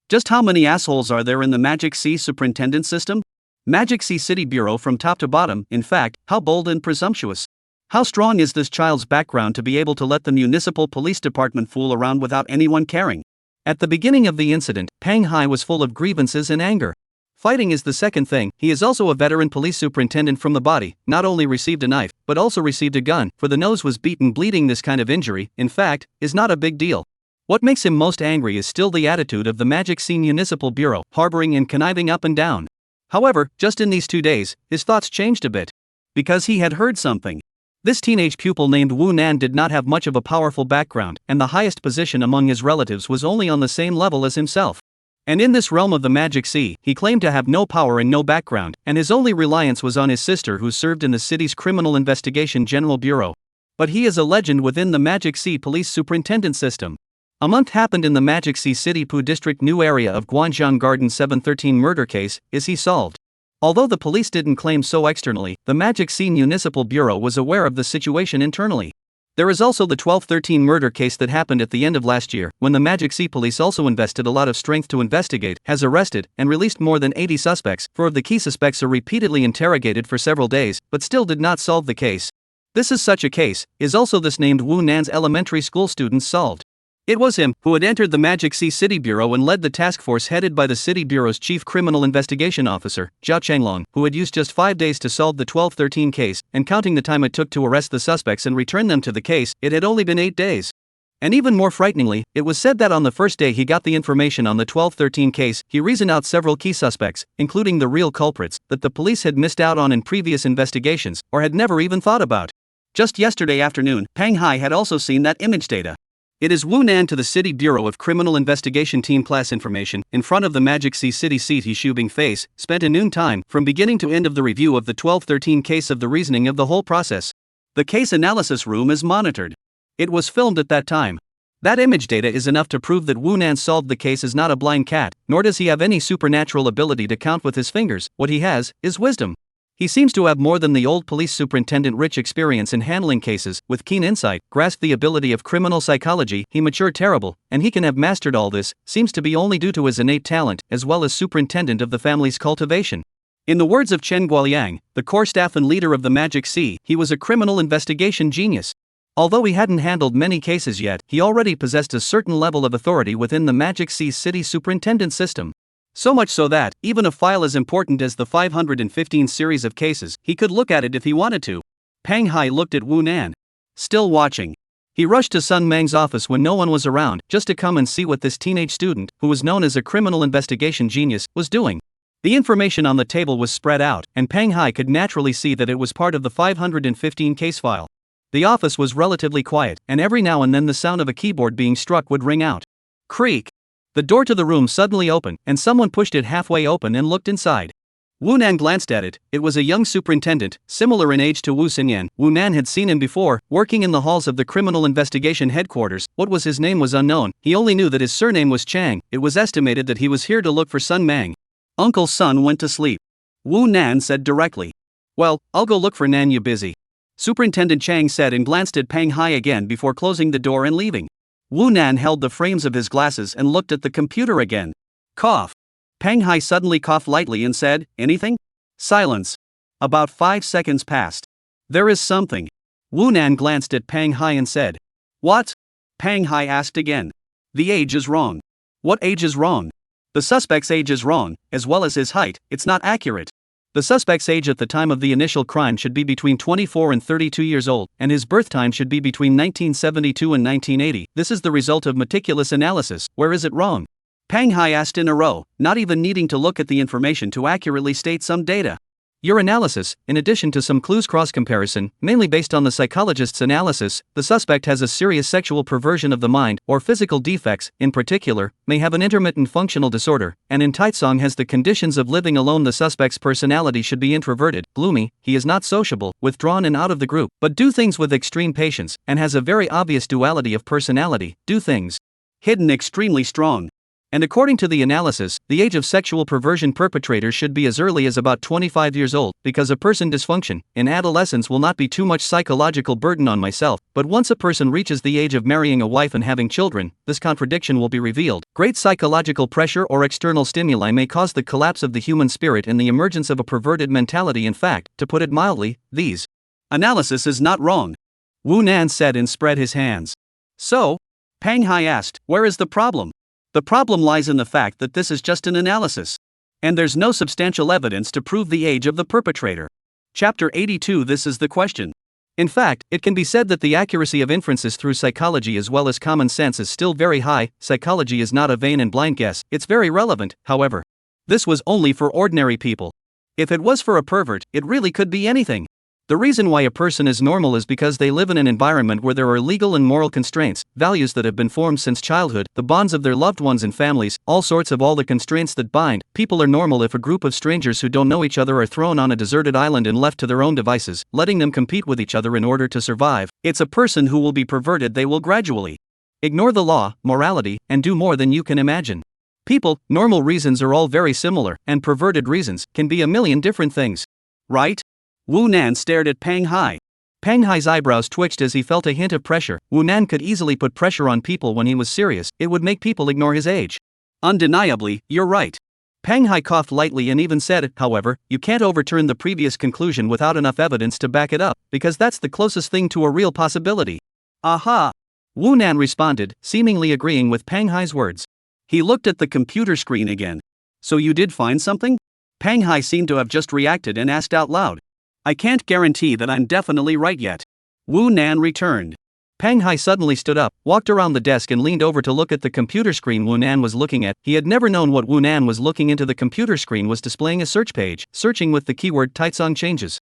Speaker 1: Just how many assholes are there in the Magic Sea Superintendent system? Magic Sea City Bureau from top to bottom. In fact, how bold and presumptuous. How strong is this child's background to be able to let the municipal police department fool around without anyone caring? At the beginning of the incident, Pang Hai was full of grievances and anger. Fighting is the second thing. He is also a veteran police superintendent from the body, not only received a knife, but also received a gun, for the nose was beaten. Bleeding, this kind of injury, in fact, is not a big deal. What makes him most angry is still the attitude of the Magic Sea Municipal Bureau, harboring and conniving up and down. However, just in these 2 days, his thoughts changed a bit. Because he had heard something. This teenage pupil named Wu Nan did not have much of a powerful background, and the highest position among his relatives was only on the same level as himself. And in this realm of the Magic Sea, he claimed to have no power and no background, and his only reliance was on his sister, who served in the city's Criminal Investigation General Bureau. But he is a legend within the Magic Sea Police Superintendent system. A month happened in the Magic Sea City Pu District new area of Guanzhong Garden 713 murder case, is he solved? Although the police didn't claim so externally, the Magic Sea Municipal Bureau was aware of the situation internally. There is also the 1213 murder case that happened at the end of last year, when the Magic Sea Police also invested a lot of strength to investigate, has arrested, and released more than 80 suspects. 4 of the key suspects are repeatedly interrogated for several days, but still did not solve the case. This is such a case, is also this named Wu Nan's elementary school students solved. It was him who had entered the Magic Sea City Bureau and led the task force headed by the City Bureau's Chief Criminal Investigation Officer, Zhao Changlong, who had used just 5 days to solve the 1213 case, and counting the time it took to arrest the suspects and return them to the case, it had only been 8 days. And even more frighteningly, it was said that on the first day he got the information on the 1213 case, he reasoned out several key suspects, including the real culprits, that the police had missed out on in previous investigations, or had never even thought about. Just yesterday afternoon, Pang Hai had also seen that image data. It is Wu Nan to the City Bureau of Criminal Investigation Team class information, in front of the Magic Sea City seat. He shubing face, spent a noon time, from beginning to end of the review of the 1213 case of the reasoning of the whole process. The case analysis room is monitored. It was filmed at that time. That image data is enough to prove that Wu Nan solved the case is not a blind cat, nor does he have any supernatural ability to count with his fingers. What he has is wisdom. He seems to have more than the old police superintendent rich experience in handling cases, with keen insight, grasped the ability of criminal psychology, he matured terrible, and he can have mastered all this, seems to be only due to his innate talent, as well as superintendent of the family's cultivation. In the words of Chen Guoliang, the core staff and leader of the Magic Sea, he was a criminal investigation genius. Although he hadn't handled many cases yet, he already possessed a certain level of authority within the Magic Sea city superintendent system. So much so that, even a file as important as the 515 series of cases, he could look at it if he wanted to. Pang Hai looked at Wu Nan. Still watching. He rushed to Sun Mang's office when no one was around, just to come and see what this teenage student, who was known as a criminal investigation genius, was doing. The information on the table was spread out, and Pang Hai could naturally see that it was part of the 515 case file. The office was relatively quiet, and every now and then the sound of a keyboard being struck would ring out. Creak! The door to the room suddenly opened, and someone pushed it halfway open and looked inside. Wu Nan glanced at it. It was a young superintendent, similar in age to Wu Xinyan. Wu Nan had seen him before, working in the halls of the criminal investigation headquarters. What was his name was unknown. He only knew that his surname was Chang. It was estimated that he was here to look for Sun Mang. Uncle Sun went to sleep. Wu Nan said directly. Well, I'll go look for Nan, you busy. Superintendent Chang said and glanced at Pang Hai again before closing the door and leaving. Wu Nan held the frames of his glasses and looked at the computer again. Cough. Pang Hai suddenly coughed lightly and said, anything? Silence. About 5 seconds passed. There is something. Wu Nan glanced at Pang Hai and said. What? Pang Hai asked again. The age is wrong. What age is wrong? The suspect's age is wrong, as well as his height. It's not accurate. The suspect's age at the time of the initial crime should be between 24 and 32 years old, and his birth time should be between 1972 and 1980. This is the result of meticulous analysis. Where is it wrong? Pang Hai asked in a row, not even needing to look at the information to accurately state some data. Your analysis, in addition to some clues cross-comparison, mainly based on the psychologist's analysis, the suspect has a serious sexual perversion of the mind, or physical defects, in particular, may have an intermittent functional disorder, and in Taitsong has the conditions of living alone. The suspect's personality should be introverted, gloomy, he is not sociable, withdrawn and out of the group, but do things with extreme patience, and has a very obvious duality of personality, do things hidden extremely strong. And according to the analysis, the age of sexual perversion perpetrators should be as early as about 25 years old, because a person dysfunction in adolescence will not be too much psychological burden on myself, but once a person reaches the age of marrying a wife and having children, this contradiction will be revealed. Great psychological pressure or external stimuli may cause the collapse of the human spirit and the emergence of a perverted mentality. In fact, to put it mildly, these analysis is not wrong. Wu Nan said and spread his hands. So? Pang Hai asked, where is the problem? The problem lies in the fact that this is just an analysis. And there's no substantial evidence to prove the age of the perpetrator. Chapter 82. This is the question. In fact, it can be said that the accuracy of inferences through psychology as well as common sense is still very high. Psychology is not a vain and blind guess, it's very relevant, however. This was only for ordinary people. If it was for a pervert, it really could be anything. The reason why a person is normal is because they live in an environment where there are legal and moral constraints, values that have been formed since childhood, the bonds of their loved ones and families, all the constraints that bind. People are normal if a group of strangers who don't know each other are thrown on a deserted island and left to their own devices, letting them compete with each other in order to survive. It's a person who will be perverted. They will gradually ignore the law, morality, and do more than you can imagine. People, normal reasons are all very similar, and perverted reasons can be a million different things. Right? Wu Nan stared at Pang Hai. Pang Hai's eyebrows twitched as he felt a hint of pressure. Wu Nan could easily put pressure on people when he was serious. It would make people ignore his age. Undeniably, you're right. Pang Hai coughed lightly and even said, however, you can't overturn the previous conclusion without enough evidence to back it up, because that's the closest thing to a real possibility. Aha! Wu Nan responded, seemingly agreeing with Pang Hai's words. He looked at the computer screen again. So you did find something? Pang Hai seemed to have just reacted and asked out loud. I can't guarantee that I'm definitely right yet. Wu Nan returned. Pang Hai suddenly stood up, walked around the desk and leaned over to look at the computer screen Wu Nan was looking at. He had never known what Wu Nan was looking into. The computer screen was displaying a search page, searching with the keyword Taitsong changes.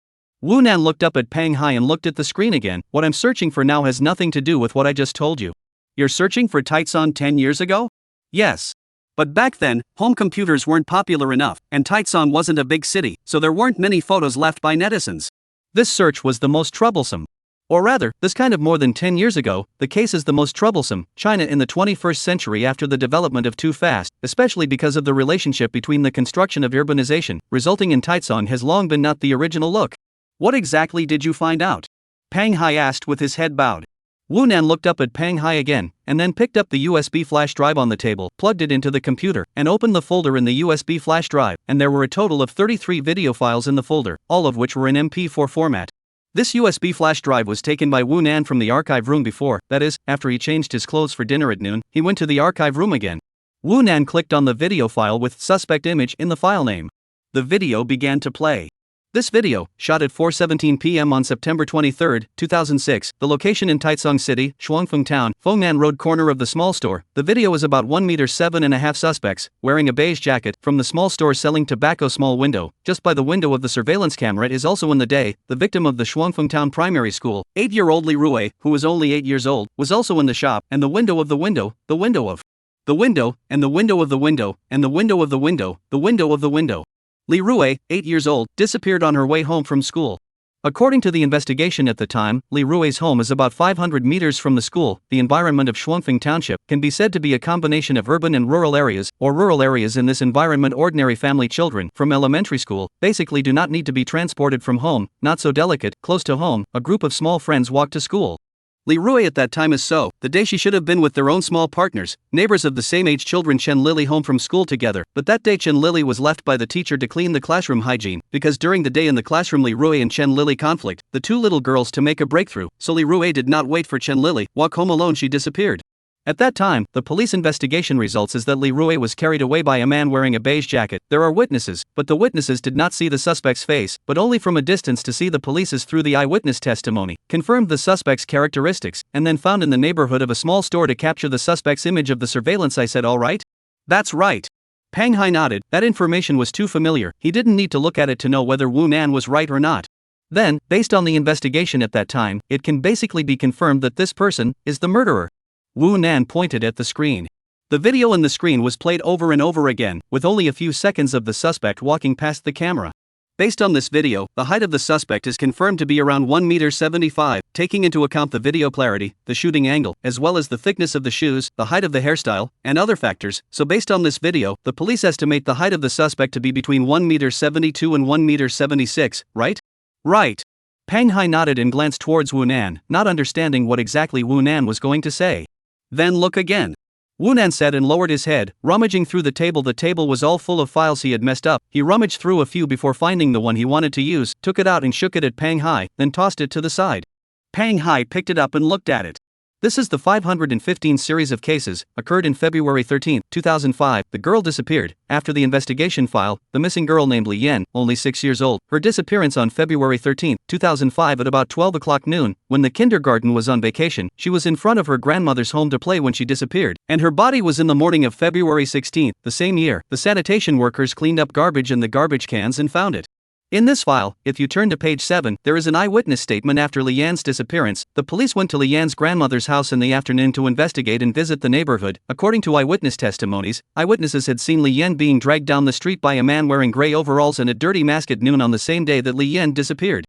Speaker 1: Wu Nan looked up at Pang Hai and looked at the screen again. What I'm searching for now has nothing to do with what I just told you. You're searching for Taitsong 10 years ago? Yes. But back then, home computers weren't popular enough, and Taitsong wasn't a big city, so there weren't many photos left by netizens. This search was the most troublesome. Or rather, this kind of more than 10 years ago, the case is the most troublesome. China in the 21st century after the development of too fast, especially because of the relationship between the construction of urbanization, resulting in Taizong has long been not the original look. What exactly did you find out? Pang Hai asked with his head bowed. Wu Nan looked up at Pang Hai again, and then picked up the USB flash drive on the table, plugged it into the computer, and opened the folder in the USB flash drive, and there were a total of 33 video files in the folder, all of which were in MP4 format. This USB flash drive was taken by Wu Nan from the archive room before, that is, after he changed his clothes for dinner at noon, he went to the archive room again. Wu Nan clicked on the video file with suspect image in the file name. The video began to play. This video, shot at 4:17 p.m. on September 23, 2006, the location in Taizong City, Shuangfeng Town, Fengnan Road corner of the small store. The video is about 1.7.5 suspects, wearing a beige jacket, from the small store selling tobacco. Small window, just by the window of the surveillance camera is also in the day. The victim of the Shuangfeng Town primary school, 8-year-old Li Rui, who was only 8 years old, was also in the shop, and the window of the window, the window of the window, and the window of the window, and the window of the window, the window of the window. Li Rui, 8 years old, disappeared on her way home from school. According to the investigation at the time, Li Rui's home is about 500 meters from the school. The environment of Shuangfeng Township can be said to be a combination of urban and rural areas, or rural areas. In this environment, ordinary family children from elementary school basically do not need to be transported from home, not so delicate, close to home. A group of small friends walk to school. Li Rui at that time is so, the day she should have been with their own small partners, neighbors of the same age children Chen Lily home from school together, but that day Chen Lily was left by the teacher to clean the classroom hygiene, because during the day in the classroom Li Rui and Chen Lily conflict, the two little girls to make a breakthrough, so Li Rui did not wait for Chen Lily, walk home alone, she disappeared. At that time, the police investigation results is that Li Rui was carried away by a man wearing a beige jacket. There are witnesses, but the witnesses did not see the suspect's face, but only from a distance to see the police's through the eyewitness testimony, confirmed the suspect's characteristics, and then found in the neighborhood of a small store to capture the suspect's image of the surveillance. I said, all right? That's right. Pang Hai nodded. That information was too familiar, he didn't need to look at it to know whether Wu Nan was right or not. Then, based on the investigation at that time, it can basically be confirmed that this person is the murderer. Wu Nan pointed at the screen. The video in the screen was played over and over again, with only a few seconds of the suspect walking past the camera. Based on this video, the height of the suspect is confirmed to be around 1.75 m, taking into account the video clarity, the shooting angle, as well as the thickness of the shoes, the height of the hairstyle, and other factors. So based on this video, the police estimate the height of the suspect to be between 1.72 m and 1.76 m, right? Right. Pang Hai nodded and glanced towards Wu Nan, not understanding what exactly Wu Nan was going to say. Then look again. Wu Nan said and lowered his head, rummaging through the table. The table was all full of files he had messed up. He rummaged through a few before finding the one he wanted to use, took it out and shook it at Pang Hai, then tossed it to the side. Pang Hai picked it up and looked at it. This is the 515 series of cases, occurred in February 13, 2005. The girl disappeared. After the investigation file, the missing girl named Li Yan, only 6 years old, her disappearance on February 13, 2005 at about 12 o'clock noon, when the kindergarten was on vacation. She was in front of her grandmother's home to play when she disappeared, and her body was in the morning of February 16, the same year. The sanitation workers cleaned up garbage in the garbage cans and found it. In this file, if you turn to page 7, there is an eyewitness statement after Li Yan's disappearance. The police went to Li Yan's grandmother's house in the afternoon to investigate and visit the neighborhood. According to eyewitness testimonies, eyewitnesses had seen Li Yan being dragged down the street by a man wearing gray overalls and a dirty mask at noon on the same day that Li Yan disappeared.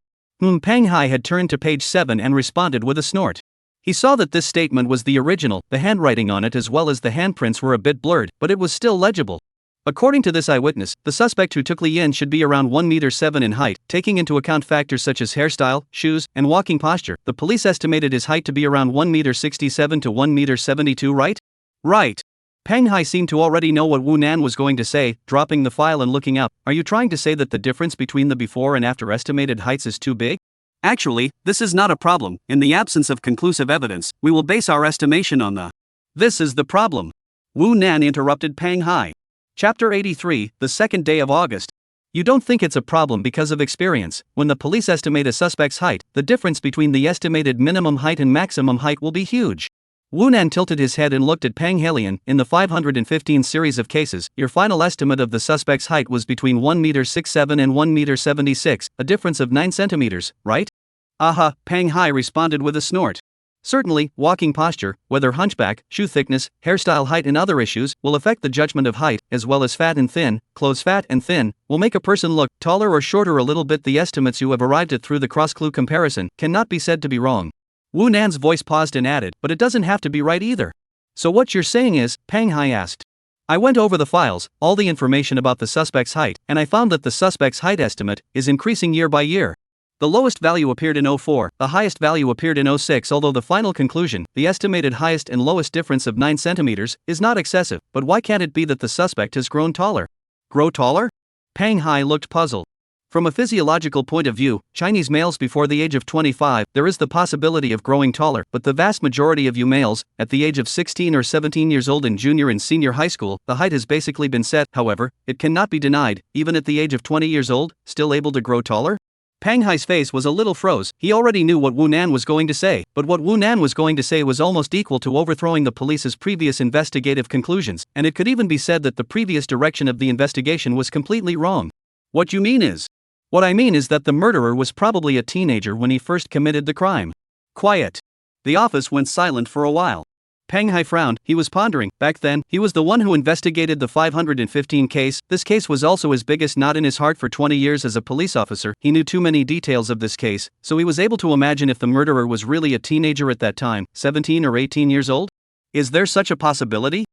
Speaker 1: Pang Hai had turned to page 7 and responded with a snort. He saw that this statement was the original. The handwriting on it as well as the handprints were a bit blurred, but it was still legible. According to this eyewitness, the suspect who took Li Yan should be around 1.7 m in height, taking into account factors such as hairstyle, shoes, and walking posture. The police estimated his height to be around 1.67 m to 1.72 m, right? Right. Pang Hai seemed to already know what Wu Nan was going to say, dropping the file and looking up. Are you trying to say that the difference between the before and after estimated heights is too big? Actually, this is not a problem. In the absence of conclusive evidence, we will base our estimation on the. This is the problem. Wu Nan interrupted Pang Hai. Chapter 83, the second day of August. You don't think it's a problem because of experience. When the police estimate a suspect's height, the difference between the estimated minimum height and maximum height will be huge. Wu Nan tilted his head and looked at Pang Halian. In the 515 series of cases, your final estimate of the suspect's height was between 1.67 m and 1.76 m, a difference of 9 centimeters, right? Aha, Pang Hai responded with a snort. Certainly, walking posture, whether hunchback, shoe thickness, hairstyle height and other issues, will affect the judgment of height, as well as fat and thin. Clothes fat and thin will make a person look taller or shorter a little bit. The estimates you have arrived at through the cross-clue comparison cannot be said to be wrong. Wu Nan's voice paused and added, but it doesn't have to be right either. So what you're saying is, Pang Hai asked. I went over the files, all the information about the suspect's height, and I found that the suspect's height estimate is increasing year by year. The lowest value appeared in 04, the highest value appeared in 06, although the final conclusion, the estimated highest and lowest difference of 9 centimeters, is not excessive. But why can't it be that the suspect has grown taller? Grow taller? Pang Hai looked puzzled. From a physiological point of view, Chinese males before the age of 25, there is the possibility of growing taller, but the vast majority of you males, at the age of 16 or 17 years old in junior and senior high school, the height has basically been set. However, it cannot be denied, even at the age of 20 years old, still able to grow taller? Pang Hai's face was a little froze. He already knew what Wu Nan was going to say, but what Wu Nan was going to say was almost equal to overthrowing the police's previous investigative conclusions, and it could even be said that the previous direction of the investigation was completely wrong. What you mean is? What I mean is that the murderer was probably a teenager when he first committed the crime. Quiet. The office went silent for a while. Pang Hai frowned. He was pondering. Back then, he was the one who investigated the 515 case. This case was also his biggest knot in his heart. For 20 years as a police officer, he knew too many details of this case, so he was able to imagine if the murderer was really a teenager at that time, 17 or 18 years old. Is there such a possibility?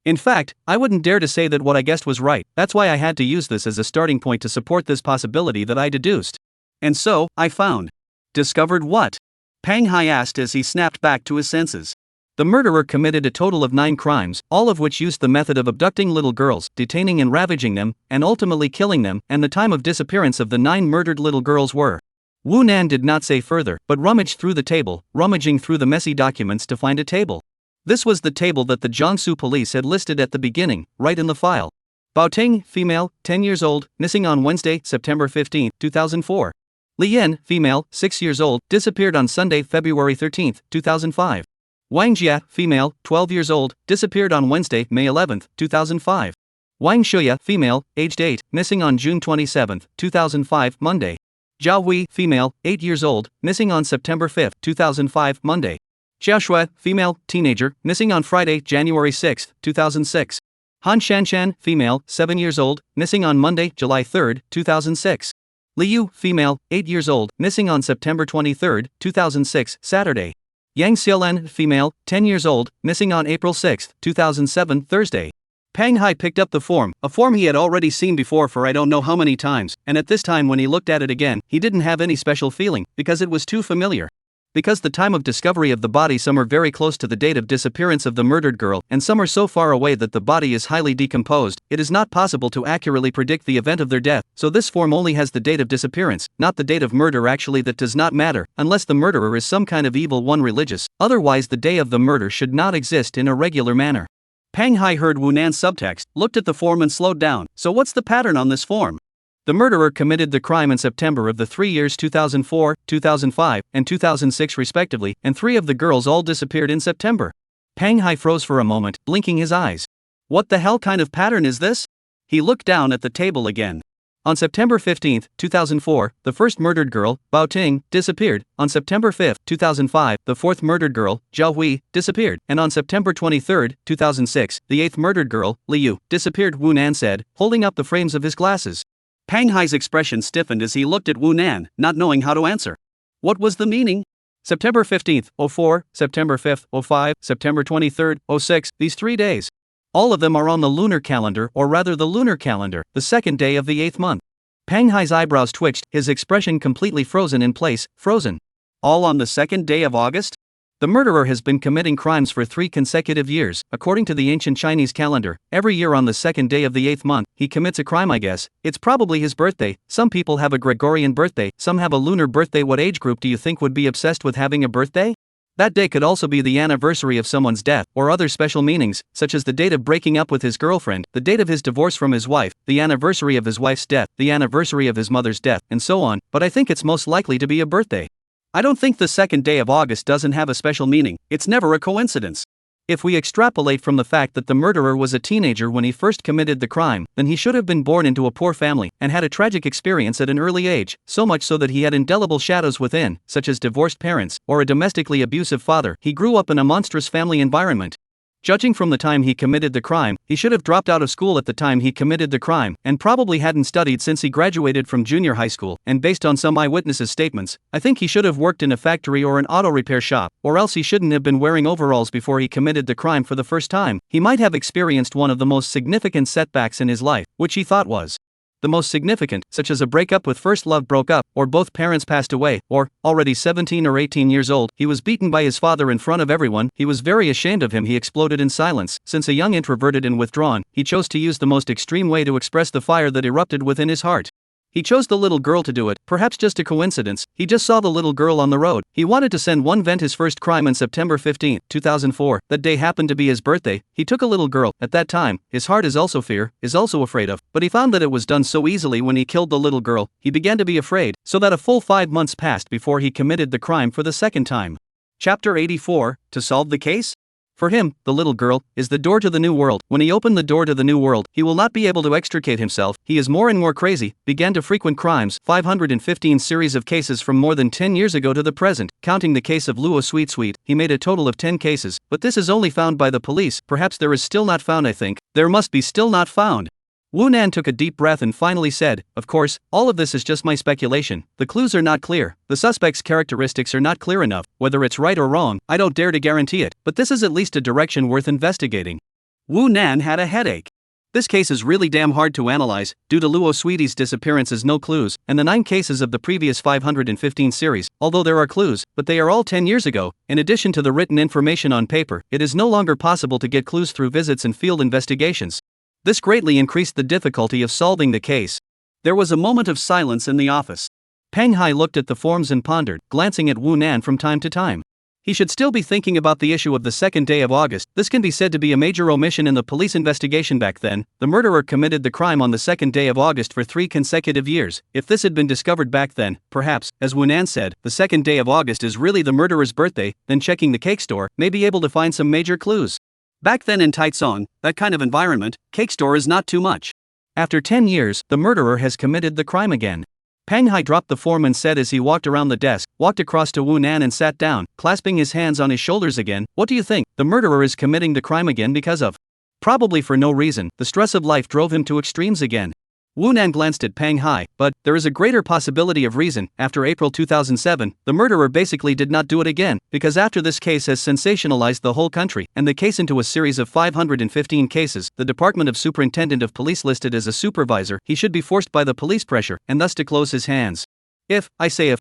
Speaker 1: In fact, I wouldn't dare to say that what I guessed was right. That's why I had to use this as a starting point to support this possibility that I deduced. And so, I found. Discovered what? Pang Hai asked as he snapped back to his senses. The murderer committed a total of 9 crimes, all of which used the method of abducting little girls, detaining and ravaging them, and ultimately killing them, and the time of disappearance of the 9 murdered little girls were. Wu Nan did not say further, but rummaged through the table, rummaging through the messy documents to find a table. This was the table that the Jiangsu police had listed at the beginning, right in the file. Bao Ting, female, 10 years old, missing on Wednesday, September 15, 2004. Li Yin, female, 6 years old, disappeared on Sunday, February 13, 2005. Wang Jia, female, 12 years old, disappeared on Wednesday, May 11, 2005. Wang Shuya, female, aged 8, missing on June 27, 2005, Monday. Zhao Hui, female, 8 years old, missing on September 5, 2005, Monday. Xiao Shui, female, teenager, missing on Friday, January 6, 2006. Han Shanshan, female, 7 years old, missing on Monday, July 3, 2006. Li Yu, female, 8 years old, missing on September 23, 2006, Saturday. Yang Xiaolan, female, 10 years old, missing on April 6, 2007, Thursday. Pang Hai picked up the form, a form he had already seen before for I don't know how many times, and at this time when he looked at it again, he didn't have any special feeling, because it was too familiar. Because the time of discovery of the body, some are very close to the date of disappearance of the murdered girl, and some are so far away that the body is highly decomposed, it is not possible to accurately predict the event of their death, so this form only has the date of disappearance, not the date of murder. Actually, that does not matter, unless the murderer is some kind of evil one religious, otherwise the day of the murder should not exist in a regular manner. Pang Hai heard Wu Nan's subtext, looked at the form and slowed down. So what's the pattern on this form? The murderer committed the crime in September of the 3 years 2004, 2005, and 2006 respectively, and 3 of the girls all disappeared in September. Pang Hai froze for a moment, blinking his eyes. What the hell kind of pattern is this? He looked down at the table again. On September 15, 2004, the first murdered girl, Bao Ting, disappeared. On September 5, 2005, the fourth murdered girl, Zhao Hui, disappeared. And on September 23, 2006, the eighth murdered girl, Li Yu, disappeared, Wu Nan said, holding up the frames of his glasses. Pang Hai's expression stiffened as he looked at Wu Nan, not knowing how to answer. What was the meaning? September 15, 04, September 5, 05, September 23, 06, these 3 days. All of them are on the lunar calendar, or rather the lunar calendar, the second day of the 8th month. Pang Hai's eyebrows twitched, his expression completely frozen in place, frozen. All on the second day of August? The murderer has been committing crimes for 3 consecutive years. According to the ancient Chinese calendar, every year on the second day of the 8th month, he commits a crime. I guess it's probably his birthday. Some people have a Gregorian birthday, some have a lunar birthday. What age group do you think would be obsessed with having a birthday? That day could also be the anniversary of someone's death, or other special meanings, such as the date of breaking up with his girlfriend, the date of his divorce from his wife, the anniversary of his wife's death, the anniversary of his mother's death, and so on, but I think it's most likely to be a birthday. I don't think the second day of August doesn't have a special meaning, it's never a coincidence. If we extrapolate from the fact that the murderer was a teenager when he first committed the crime, then he should have been born into a poor family and had a tragic experience at an early age, so much so that he had indelible shadows within, such as divorced parents or a domestically abusive father. He grew up in a monstrous family environment. Judging from the time he committed the crime, he should have dropped out of school at the time he committed the crime, and probably hadn't studied since he graduated from junior high school, and based on some eyewitnesses' statements, I think he should have worked in a factory or an auto repair shop, or else he shouldn't have been wearing overalls before he committed the crime for the first time. He might have experienced one of the most significant setbacks in his life, which he thought was the most significant, such as a breakup with first love broke up, or both parents passed away, or, already 17 or 18 years old, he was beaten by his father in front of everyone. He was very ashamed of him. He exploded in silence. Since a young introverted and withdrawn, he chose to use the most extreme way to express the fire that erupted within his heart. He chose the little girl to do it, perhaps just a coincidence. He just saw the little girl on the road. He wanted to send one vent his first crime on September 15, 2004. That day happened to be his birthday. He took a little girl. At that time, his heart is also afraid of, but he found that it was done so easily when he killed the little girl. He began to be afraid, so that a full 5 months passed before he committed the crime for the second time. Chapter 84, to solve the case? For him, the little girl is the door to the new world. When he opened the door to the new world, he will not be able to extricate himself. He is more and more crazy, began to frequent crimes, 515 series of cases from more than 10 years ago to the present, counting the case of Luo Sweet. He made a total of 10 cases, but this is only found by the police. Perhaps there is still not found. I think there must be still not found. Wu Nan took a deep breath and finally said, "Of course, all of this is just my speculation. The clues are not clear. The suspect's characteristics are not clear enough. Whether it's right or wrong, I don't dare to guarantee it, but this is at least a direction worth investigating." Wu Nan had a headache. This case is really damn hard to analyze, due to Luo Sweetie's disappearance as no clues, and the 9 cases of the previous 515 series, although there are clues, but they are all 10 years ago. In addition to the written information on paper, it is no longer possible to get clues through visits and field investigations. This greatly increased the difficulty of solving the case. There was a moment of silence in the office. Peng Hai looked at the forms and pondered, glancing at Wu Nan from time to time. He should still be thinking about the issue of the 2nd day of August. This can be said to be a major omission in the police investigation back then. The murderer committed the crime on the 2nd day of August for 3 consecutive years. If this had been discovered back then, perhaps, as Wu Nan said, the 2nd day of August is really the murderer's birthday, then checking the cake store may be able to find some major clues. Back then in Taizong, that kind of environment, cake store is not too much. After 10 years, the murderer has committed the crime again. Peng Hai dropped the form and said as he walked around the desk, walked across to Wu Nan and sat down, clasping his hands on his shoulders again. "What do you think? The murderer is committing the crime again because of?" Probably for no reason. The stress of life drove him to extremes again. Wu Nan glanced at Peng Hai, but there is a greater possibility of reason. After April 2007, the murderer basically did not do it again, because after this case has sensationalized the whole country, and the case into a series of 515 cases, the Department of Superintendent of Police listed as a supervisor, he should be forced by the police pressure, and thus to close his hands. If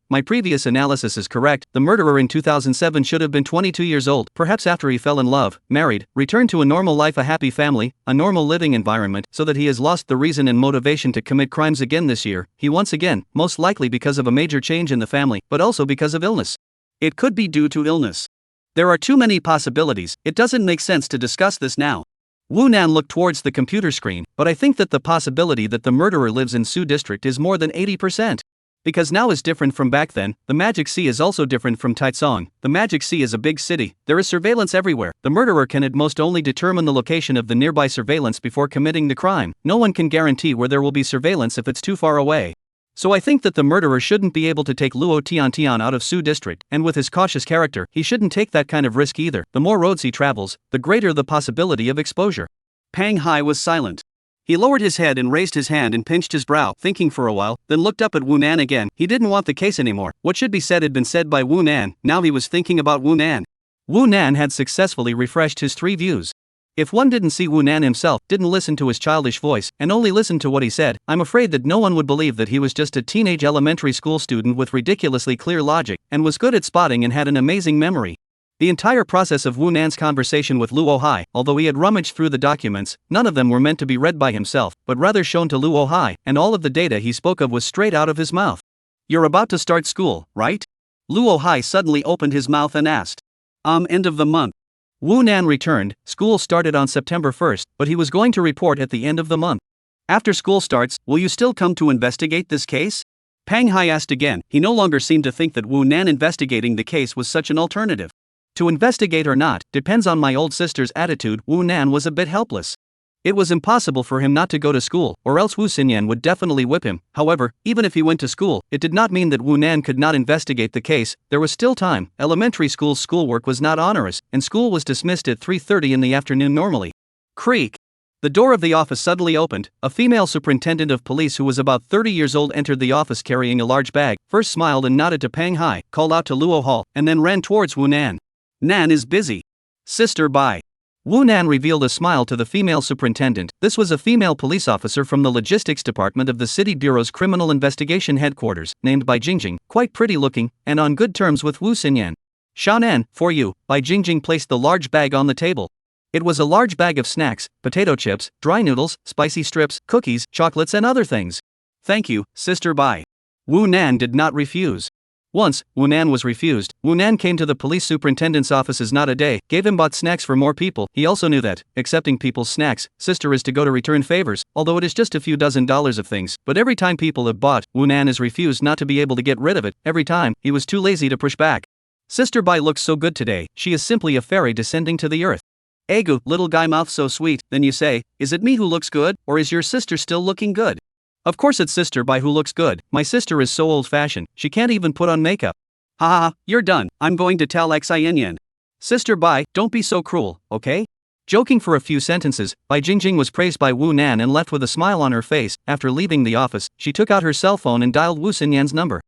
Speaker 1: my previous analysis is correct, the murderer in 2007 should have been 22 years old, perhaps after he fell in love, married, returned to a normal life, a happy family, a normal living environment, so that he has lost the reason and motivation to commit crimes again this year. He once again, most likely because of a major change in the family, but also because of illness. It could be due to illness. There are too many possibilities. It doesn't make sense to discuss this now. Wu Nan looked towards the computer screen, but I think that the possibility that the murderer lives in Su District is more than 80%. Because now is different from back then. The Magic Sea is also different from Taizong. The Magic Sea is a big city. There is surveillance everywhere. The murderer can at most only determine the location of the nearby surveillance before committing the crime. No one can guarantee where there will be surveillance if it's too far away. So I think that the murderer shouldn't be able to take Luo Tiantian out of Su District, and with his cautious character, he shouldn't take that kind of risk either. The more roads he travels, the greater the possibility of exposure. Peng Hai was silent. He lowered his head and raised his hand and pinched his brow, thinking for a while, then looked up at Wu Nan again. He didn't want the case anymore. What should be said had been said by Wu Nan. Now he was thinking about Wu Nan. Wu Nan had successfully refreshed his 3 views. If one didn't see Wu Nan himself, didn't listen to his childish voice, and only listened to what he said, I'm afraid that no one would believe that he was just a teenage elementary school student with ridiculously clear logic, and was good at spotting and had an amazing memory. The entire process of Wu Nan's conversation with Luo Hai, although he had rummaged through the documents, none of them were meant to be read by himself, but rather shown to Luo Hai, and all of the data he spoke of was straight out of his mouth. "You're about to start school, right?" Luo Hai suddenly opened his mouth and asked. End of the month. Wu Nan returned. School started on September 1st, but he was going to report at the end of the month. "After school starts, will you still come to investigate this case?" Peng Hai asked again. He no longer seemed to think that Wu Nan investigating the case was such an alternative. To investigate or not, depends on my old sister's attitude. Wu Nan was a bit helpless. It was impossible for him not to go to school, or else Wu Xinyan would definitely whip him. However, even if he went to school, it did not mean that Wu Nan could not investigate the case. There was still time. Elementary school's schoolwork was not onerous, and school was dismissed at 3:30 in the afternoon normally. Creak. The door of the office suddenly opened. A female superintendent of police who was about 30 years old entered the office carrying a large bag, first smiled and nodded to Peng Hai, called out to Luo Hall, and then ran towards Wu Nan. Nan is busy. Sister, bye. Wu Nan revealed a smile to the female superintendent. This was a female police officer from the logistics department of the City Bureau's Criminal Investigation Headquarters, named Bai Jingjing, quite pretty looking, and on good terms with Wu Xinyan. Shaonan, for you. Bai Jingjing placed the large bag on the table. It was a large bag of snacks, potato chips, dry noodles, spicy strips, cookies, chocolates and other things. Thank you, Sister Bai. Wu Nan did not refuse. Once, Wu Nan was refused. Wu Nan came to the police superintendent's offices not a day, gave him bought snacks for more people. He also knew that, accepting people's snacks, sister is to go to return favors, although it is just a few dozen dollars of things. But every time people have bought, Wu Nan is refused not to be able to get rid of it. Every time, he was too lazy to push back. Sister Bai looks so good today, she is simply a fairy descending to the earth. Egu, little guy mouth so sweet, then you say, is it me who looks good, or is your sister still looking good? Of course it's Sister Bai who looks good. My sister is so old-fashioned, she can't even put on makeup. Ha ha, you're done, I'm going to tell Xianyan. Sister Bai, don't be so cruel, okay? Joking for a few sentences, Bai Jingjing was praised by Wu Nan and left with a smile on her face. After leaving the office, she took out her cell phone and dialed Wu Xinyan's number.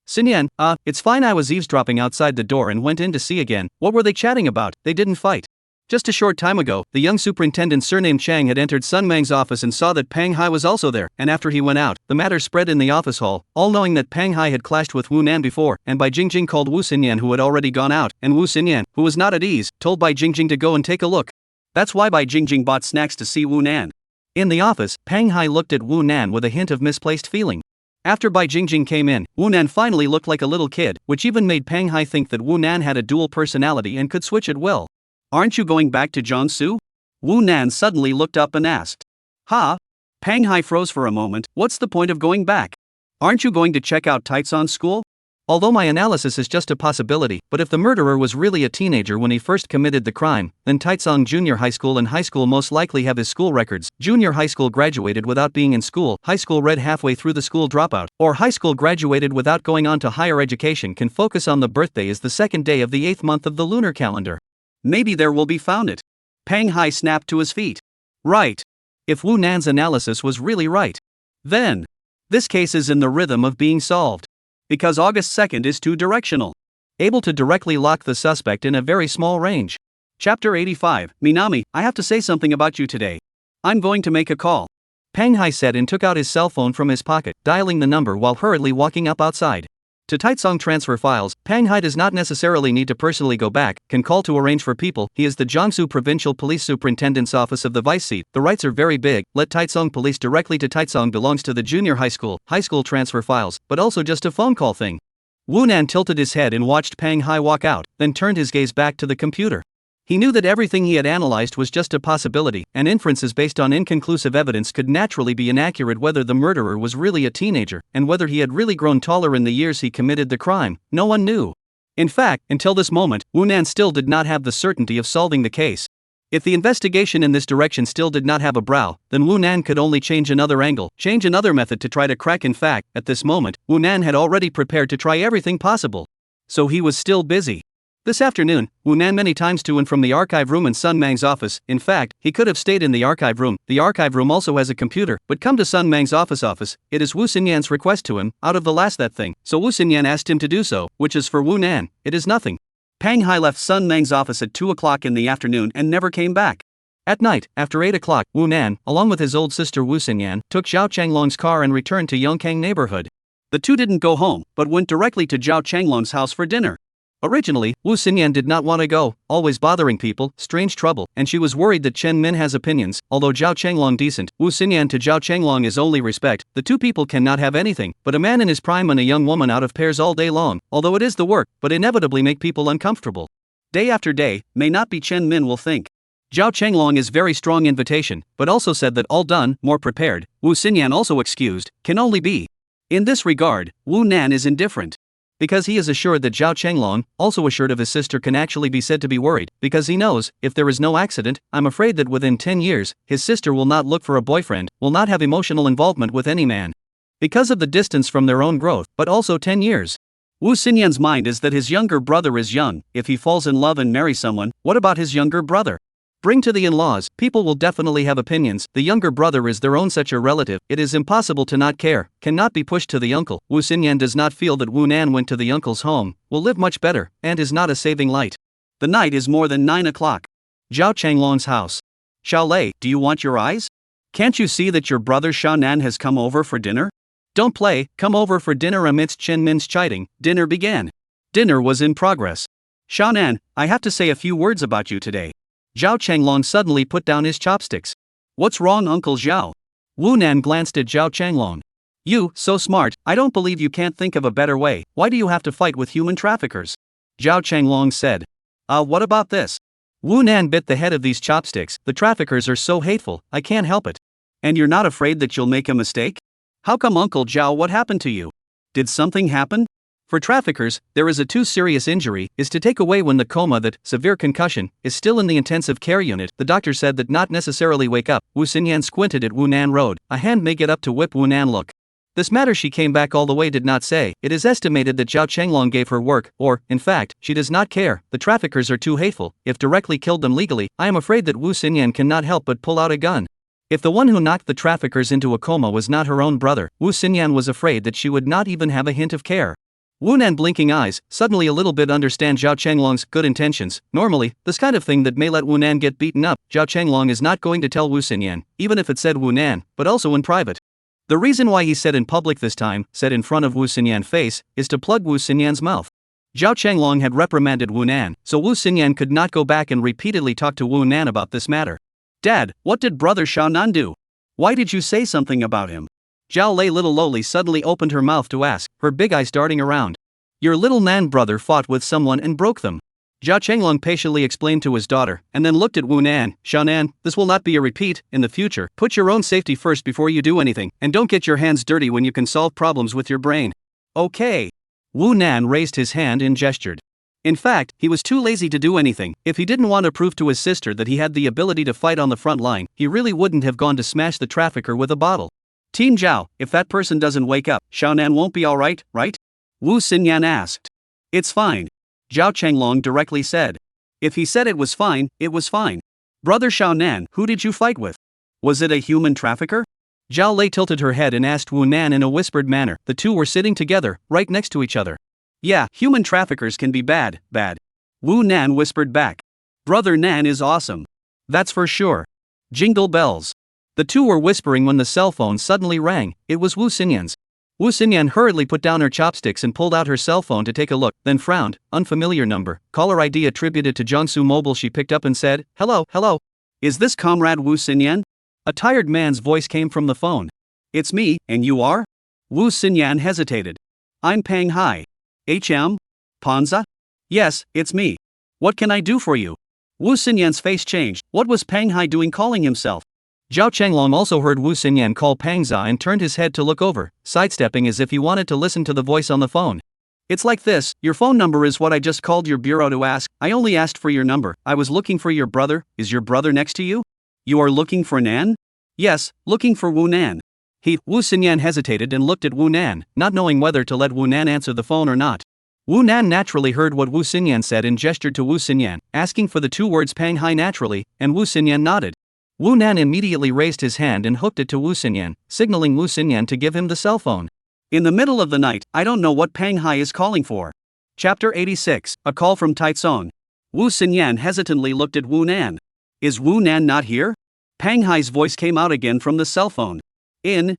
Speaker 1: Xinyan, it's fine, I was eavesdropping outside the door and went in to see again. What were they chatting about? They didn't fight. Just a short time ago, the young superintendent surnamed Chang had entered Sun Mang's office and saw that Peng Hai was also there, and after he went out, the matter spread in the office hall, all knowing that Peng Hai had clashed with Wu Nan before, and Bai Jingjing called Wu Xinyan who had already gone out, and Wu Xinyan, who was not at ease, told Bai Jingjing to go and take a look. That's why Bai Jingjing bought snacks to see Wu Nan. In the office, Peng Hai looked at Wu Nan with a hint of misplaced feeling. After Bai Jingjing came in, Wu Nan finally looked like a little kid, which even made Peng Hai think that Wu Nan had a dual personality and could switch it well. Aren't you going back to Jiangsu? Wu Nan suddenly looked up and asked. Ha? Peng Hai froze for a moment. What's the point of going back? Aren't you going to check out Taizong's school? Although my analysis is just a possibility, but if the murderer was really a teenager when he first committed the crime, then Taizong Junior High School and High School most likely have his school records. Junior high school graduated without being in school, high school read halfway through the school dropout, or high school graduated without going on to higher education can focus on the birthday is the second day of the 8th month of the lunar calendar. Maybe there will be found it. Peng Hai snapped to his feet. Right. If Wu Nan's analysis was really right, then this case is in the rhythm of being solved. Because August 2nd is two-directional. Able to directly lock the suspect in a very small range. Chapter 85, Minami, I have to say something about you today. I'm going to make a call. Peng Hai said and took out his cell phone from his pocket, dialing the number while hurriedly walking up outside. To Taizong transfer files, Peng Hai does not necessarily need to personally go back, can call to arrange for people. He is the Jiangsu Provincial Police Superintendent's office of the vice seat. The rights are very big. Let Taizong police directly to Taizong belongs to the junior high school transfer files, but also just a phone call thing. Wu Nan tilted his head and watched Peng Hai walk out, then turned his gaze back to the computer. He knew that everything he had analyzed was just a possibility, and inferences based on inconclusive evidence could naturally be inaccurate. Whether the murderer was really a teenager, and whether he had really grown taller in the years he committed the crime, no one knew. In fact, until this moment, Wu Nan still did not have the certainty of solving the case. If the investigation in this direction still did not have a brow, then Wu Nan could only change another angle, change another method to try to crack. In fact, at this moment, Wu Nan had already prepared to try everything possible. So he was still busy. This afternoon, Wu Nan many times to and from the archive room in Sun Mang's office. In fact, he could have stayed in the archive room. The archive room also has a computer, but come to Sun Mang's office. It is Wu Xinyan's request to him, out of the last that thing, so Wu Xinyan asked him to do so, which is for Wu Nan, it is nothing. Peng Hai left Sun Mang's office at 2 o'clock in the afternoon and never came back. At night, after 8 o'clock, Wu Nan, along with his old sister Wu Xinyan, took Zhao Changlong's car and returned to Yongkang neighborhood. The two didn't go home, but went directly to Zhao Changlong's house for dinner. Originally, Wu Xinyan did not want to go, always bothering people, strange trouble, and she was worried that Chen Min has opinions. Although Zhao Changlong decent, Wu Xinyan to Zhao Changlong is only respect. The two people cannot have anything, but a man in his prime and a young woman out of pairs all day long, although it is the work, but inevitably make people uncomfortable. Day after day, may not be Chen Min will think. Zhao Changlong is very strong invitation, but also said that all done, more prepared. Wu Xinyan also excused, can only be. In this regard, Wu Nan is indifferent. Because he is assured that Zhao Chenglong, also assured of his sister, can actually be said to be worried, because he knows, if there is no accident, I'm afraid that within 10 years, his sister will not look for a boyfriend, will not have emotional involvement with any man. Because of the distance from their own growth, but also 10 years. Wu Xinyan's mind is that his younger brother is young. If he falls in love and marries someone, what about his younger brother? Bring to the in-laws, people will definitely have opinions. The younger brother is their own such a relative, it is impossible to not care, cannot be pushed to the uncle. Wu Xinyan does not feel that Wu Nan went to the uncle's home, will live much better, and is not a saving light. The night is more than 9 o'clock. Zhao Changlong's house. Xiao Lei, do you want your eyes? Can't you see that your brother Xiao Nan has come over for dinner? Don't play, come over for dinner. Amidst Chen Min's chiding, dinner began. Dinner was in progress. Xiao Nan, I have to say a few words about you today. Zhao Changlong suddenly put down his chopsticks. What's wrong, Uncle Zhao? Wu Nan glanced at Zhao Changlong. You, so smart, I don't believe you can't think of a better way. Why do you have to fight with human traffickers? Zhao Changlong said. What about this? Wu Nan bit the head of these chopsticks. The traffickers are so hateful, I can't help it. And you're not afraid that you'll make a mistake? How come, Uncle Zhao? What happened to you? Did something happen? For traffickers, there is a too serious injury, is to take away when the coma, that severe concussion, is still in the intensive care unit. The doctor said that not necessarily wake up. Wu Xinyan squinted at Wu Nan Road. A hand may get up to whip Wu Nan. Look. This matter she came back all the way did not say. It is estimated that Zhao Chenglong gave her work, or, in fact, she does not care. The traffickers are too hateful. If directly killed them legally, I am afraid that Wu Xinyan cannot help but pull out a gun. If the one who knocked the traffickers into a coma was not her own brother, Wu Xinyan was afraid that she would not even have a hint of care. Wu Nan, blinking eyes, suddenly a little bit understand Zhao Chenglong's good intentions. Normally, this kind of thing that may let Wu Nan get beaten up, Zhao Chenglong is not going to tell Wu Xinyan, even if it said Wu Nan, but also in private. The reason why he said in public this time, said in front of Wu Xinyan's face, is to plug Wu Xinyan's mouth. Zhao Chenglong had reprimanded Wu Nan, so Wu Xinyan could not go back and repeatedly talk to Wu Nan about this matter. Dad, what did brother Xiao Nan do? Why did you say something about him? Zhao Lei little lowly suddenly opened her mouth to ask, her big eyes darting around. Your little Nan brother fought with someone and broke them. Zhao Chenglong patiently explained to his daughter, and then looked at Wu Nan. Xiao Nan, this will not be a repeat. In the future, put your own safety first before you do anything, and don't get your hands dirty when you can solve problems with your brain. Okay. Wu Nan raised his hand and gestured. In fact, he was too lazy to do anything. If he didn't want to prove to his sister that he had the ability to fight on the front line, he really wouldn't have gone to smash the trafficker with a bottle. Team Zhao, if that person doesn't wake up, Xiao Nan won't be alright, right? Wu Xinyan asked. It's fine. Zhao Chenglong directly said. If he said it was fine, it was fine. Brother Xiao Nan, who did you fight with? Was it a human trafficker? Zhao Lei tilted her head and asked Wu Nan in a whispered manner. The two were sitting together, right next to each other. Yeah, human traffickers can be bad. Wu Nan whispered back. Brother Nan is awesome. That's for sure. Jingle bells. The two were whispering when the cell phone suddenly rang. It was Wu Xinyan's. Wu Xinyan hurriedly put down her chopsticks and pulled out her cell phone to take a look, then frowned. Unfamiliar number, caller ID attributed to Jiangsu Mobile. She picked up and said, hello. Is this Comrade Wu Xinyan? A tired man's voice came from the phone. It's me, and you are? Wu Xinyan hesitated. I'm Pang Hai. HM? Ponza? Yes, it's me. What can I do for you? Wu Xinyan's face changed. What was Pang Hai doing calling himself? Zhao Chenglong also heard Wu Xinyan call Pang Za and turned his head to look over, sidestepping as if he wanted to listen to the voice on the phone. It's like this, your phone number is what I just called your bureau to ask. I only asked for your number. I was looking for your brother. Is your brother next to you? You are looking for Nan? Yes, looking for Wu Nan. Wu Xinyan hesitated and looked at Wu Nan, not knowing whether to let Wu Nan answer the phone or not. Wu Nan naturally heard what Wu Xinyan said and gestured to Wu Xinyan, asking for the two words Pang Hai naturally, and Wu Xinyan nodded. Wu Nan immediately raised his hand and hooked it to Wu Xinyan, signaling Wu Xinyan to give him the cell phone. In the middle of the night, I don't know what Pang Hai is calling for. Chapter 86, A Call from Taicong. Wu Xinyan hesitantly looked at Wu Nan. Is Wu Nan not here? Pang Hai's voice came out again from the cell phone. In.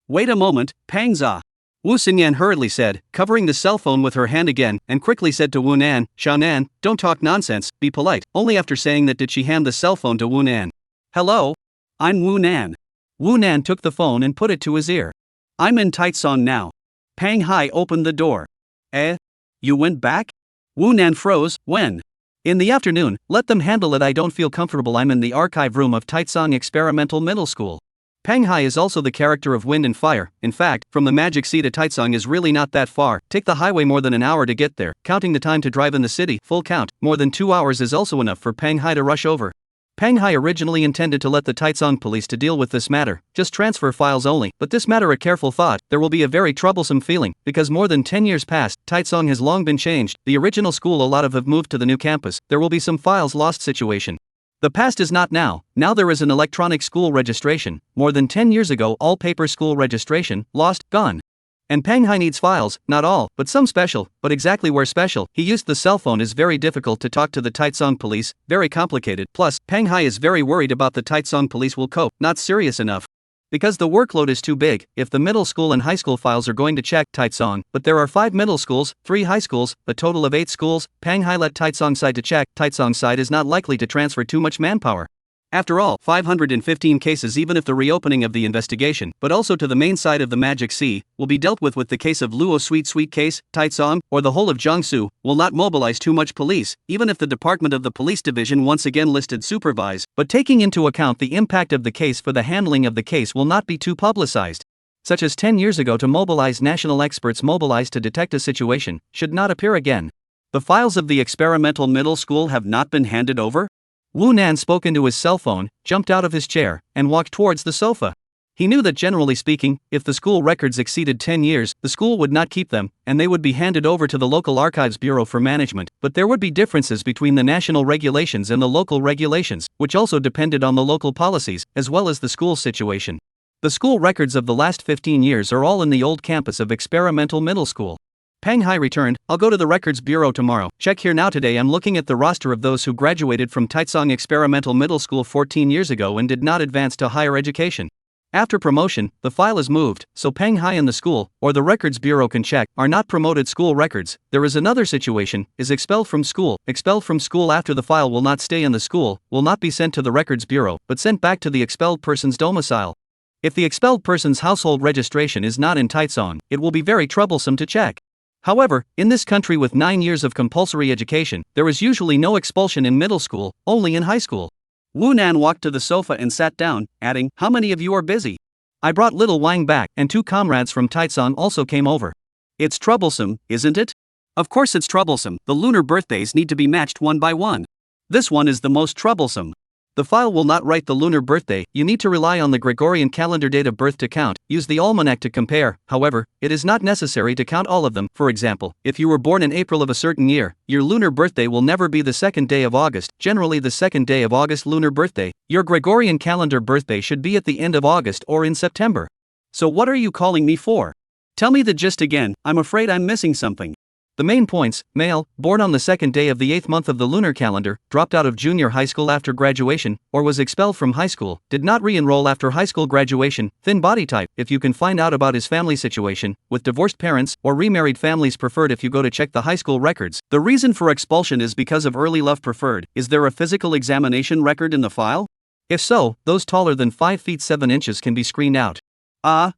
Speaker 1: Wait a moment, Pang Za. Wu Xinyan hurriedly said, covering the cell phone with her hand again, and quickly said to Wu Nan, Xiao Nan, don't talk nonsense, be polite. Only after saying that did she hand the cell phone to Wu Nan. Hello? I'm Wu Nan. Wu Nan took the phone and put it to his ear. I'm in Taicong now. Pang Hai opened the door. You went back? Wu Nan froze. When? In the afternoon. Let them handle it. I don't feel comfortable. I'm in the archive room of Taicong Experimental Middle School. Pang Hai is also the character of Wind and Fire. In fact, from the Magic Sea to Taizong is really not that far. Take the highway more than an hour to get there. Counting the time to drive in the city, full count, more than 2 hours is also enough for Pang Hai to rush over. Pang Hai originally intended to let the Taizong police to deal with this matter, just transfer files only, but this matter a careful thought, there will be a very troublesome feeling, because more than 10 years past, Taizong has long been changed, the original school a lot of have moved to the new campus, there will be some files lost situation. The past is not now, now there is an electronic school registration, more than 10 years ago all paper school registration, lost, gone. And Pang Hai needs files, not all, but some special, but exactly where special, he used the cell phone is very difficult to talk to the Taizong police, very complicated, plus, Pang Hai is very worried about the Taizong police will cope, not serious enough. Because the workload is too big, if the middle school and high school files are going to check Taizong, but there are 5 middle schools, 3 high schools, a total of 8 schools, Pang Hai let Taizong side to check, Taizong side is not likely to transfer too much manpower. After all, 515 cases even if the reopening of the investigation, but also to the main side of the Magic Sea, will be dealt with the case of Luo Sweet case, Taizong, or the whole of Jiangsu, will not mobilize too much police, even if the Department of the Police Division once again listed supervise, but taking into account the impact of the case for the handling of the case will not be too publicized. Such as 10 years ago to mobilize national experts mobilized to detect a situation, should not appear again. The files of the experimental middle school have not been handed over? Wu Nan spoke into his cell phone, jumped out of his chair, and walked towards the sofa. He knew that generally speaking, if the school records exceeded 10 years, the school would not keep them, and they would be handed over to the local archives bureau for management, but there would be differences between the national regulations and the local regulations, which also depended on the local policies, as well as the school situation. The school records of the last 15 years are all in the old campus of experimental middle school. Pang Hai returned, I'll go to the records bureau tomorrow, check here now today I'm looking at the roster of those who graduated from Taizong Experimental Middle School 14 years ago and did not advance to higher education. After promotion, the file is moved, so Pang Hai and the school, or the records bureau can check, are not promoted school records. There is another situation, is expelled from school after the file will not stay in the school, will not be sent to the records bureau, but sent back to the expelled person's domicile. If the expelled person's household registration is not in Taizong, it will be very troublesome to check. However, in this country with 9 years of compulsory education, there is usually no expulsion in middle school, only in high school. Wu Nan walked to the sofa and sat down, adding, how many of you are busy? I brought little Wang back, and 2 comrades from Taizong also came over. It's troublesome, isn't it? Of course it's troublesome, the lunar birthdays need to be matched one by one. This one is the most troublesome. The file will not write the lunar birthday, you need to rely on the Gregorian calendar date of birth to count, use the almanac to compare, however, it is not necessary to count all of them. For example, if you were born in April of a certain year, your lunar birthday will never be the 2nd day of August, generally the 2nd day of August lunar birthday, your Gregorian calendar birthday should be at the end of August or in September. So what are you calling me for? Tell me the gist again, I'm afraid I'm missing something. The main points, male, born on the 2nd day of the 8th month of the lunar calendar, dropped out of junior high school after graduation, or was expelled from high school, did not re-enroll after high school graduation, thin body type, if you can find out about his family situation, with divorced parents, or remarried families preferred if you go to check the high school records. The reason for expulsion is because of early love preferred. Is there a physical examination record in the file? If so, those taller than 5 feet 7 inches can be screened out.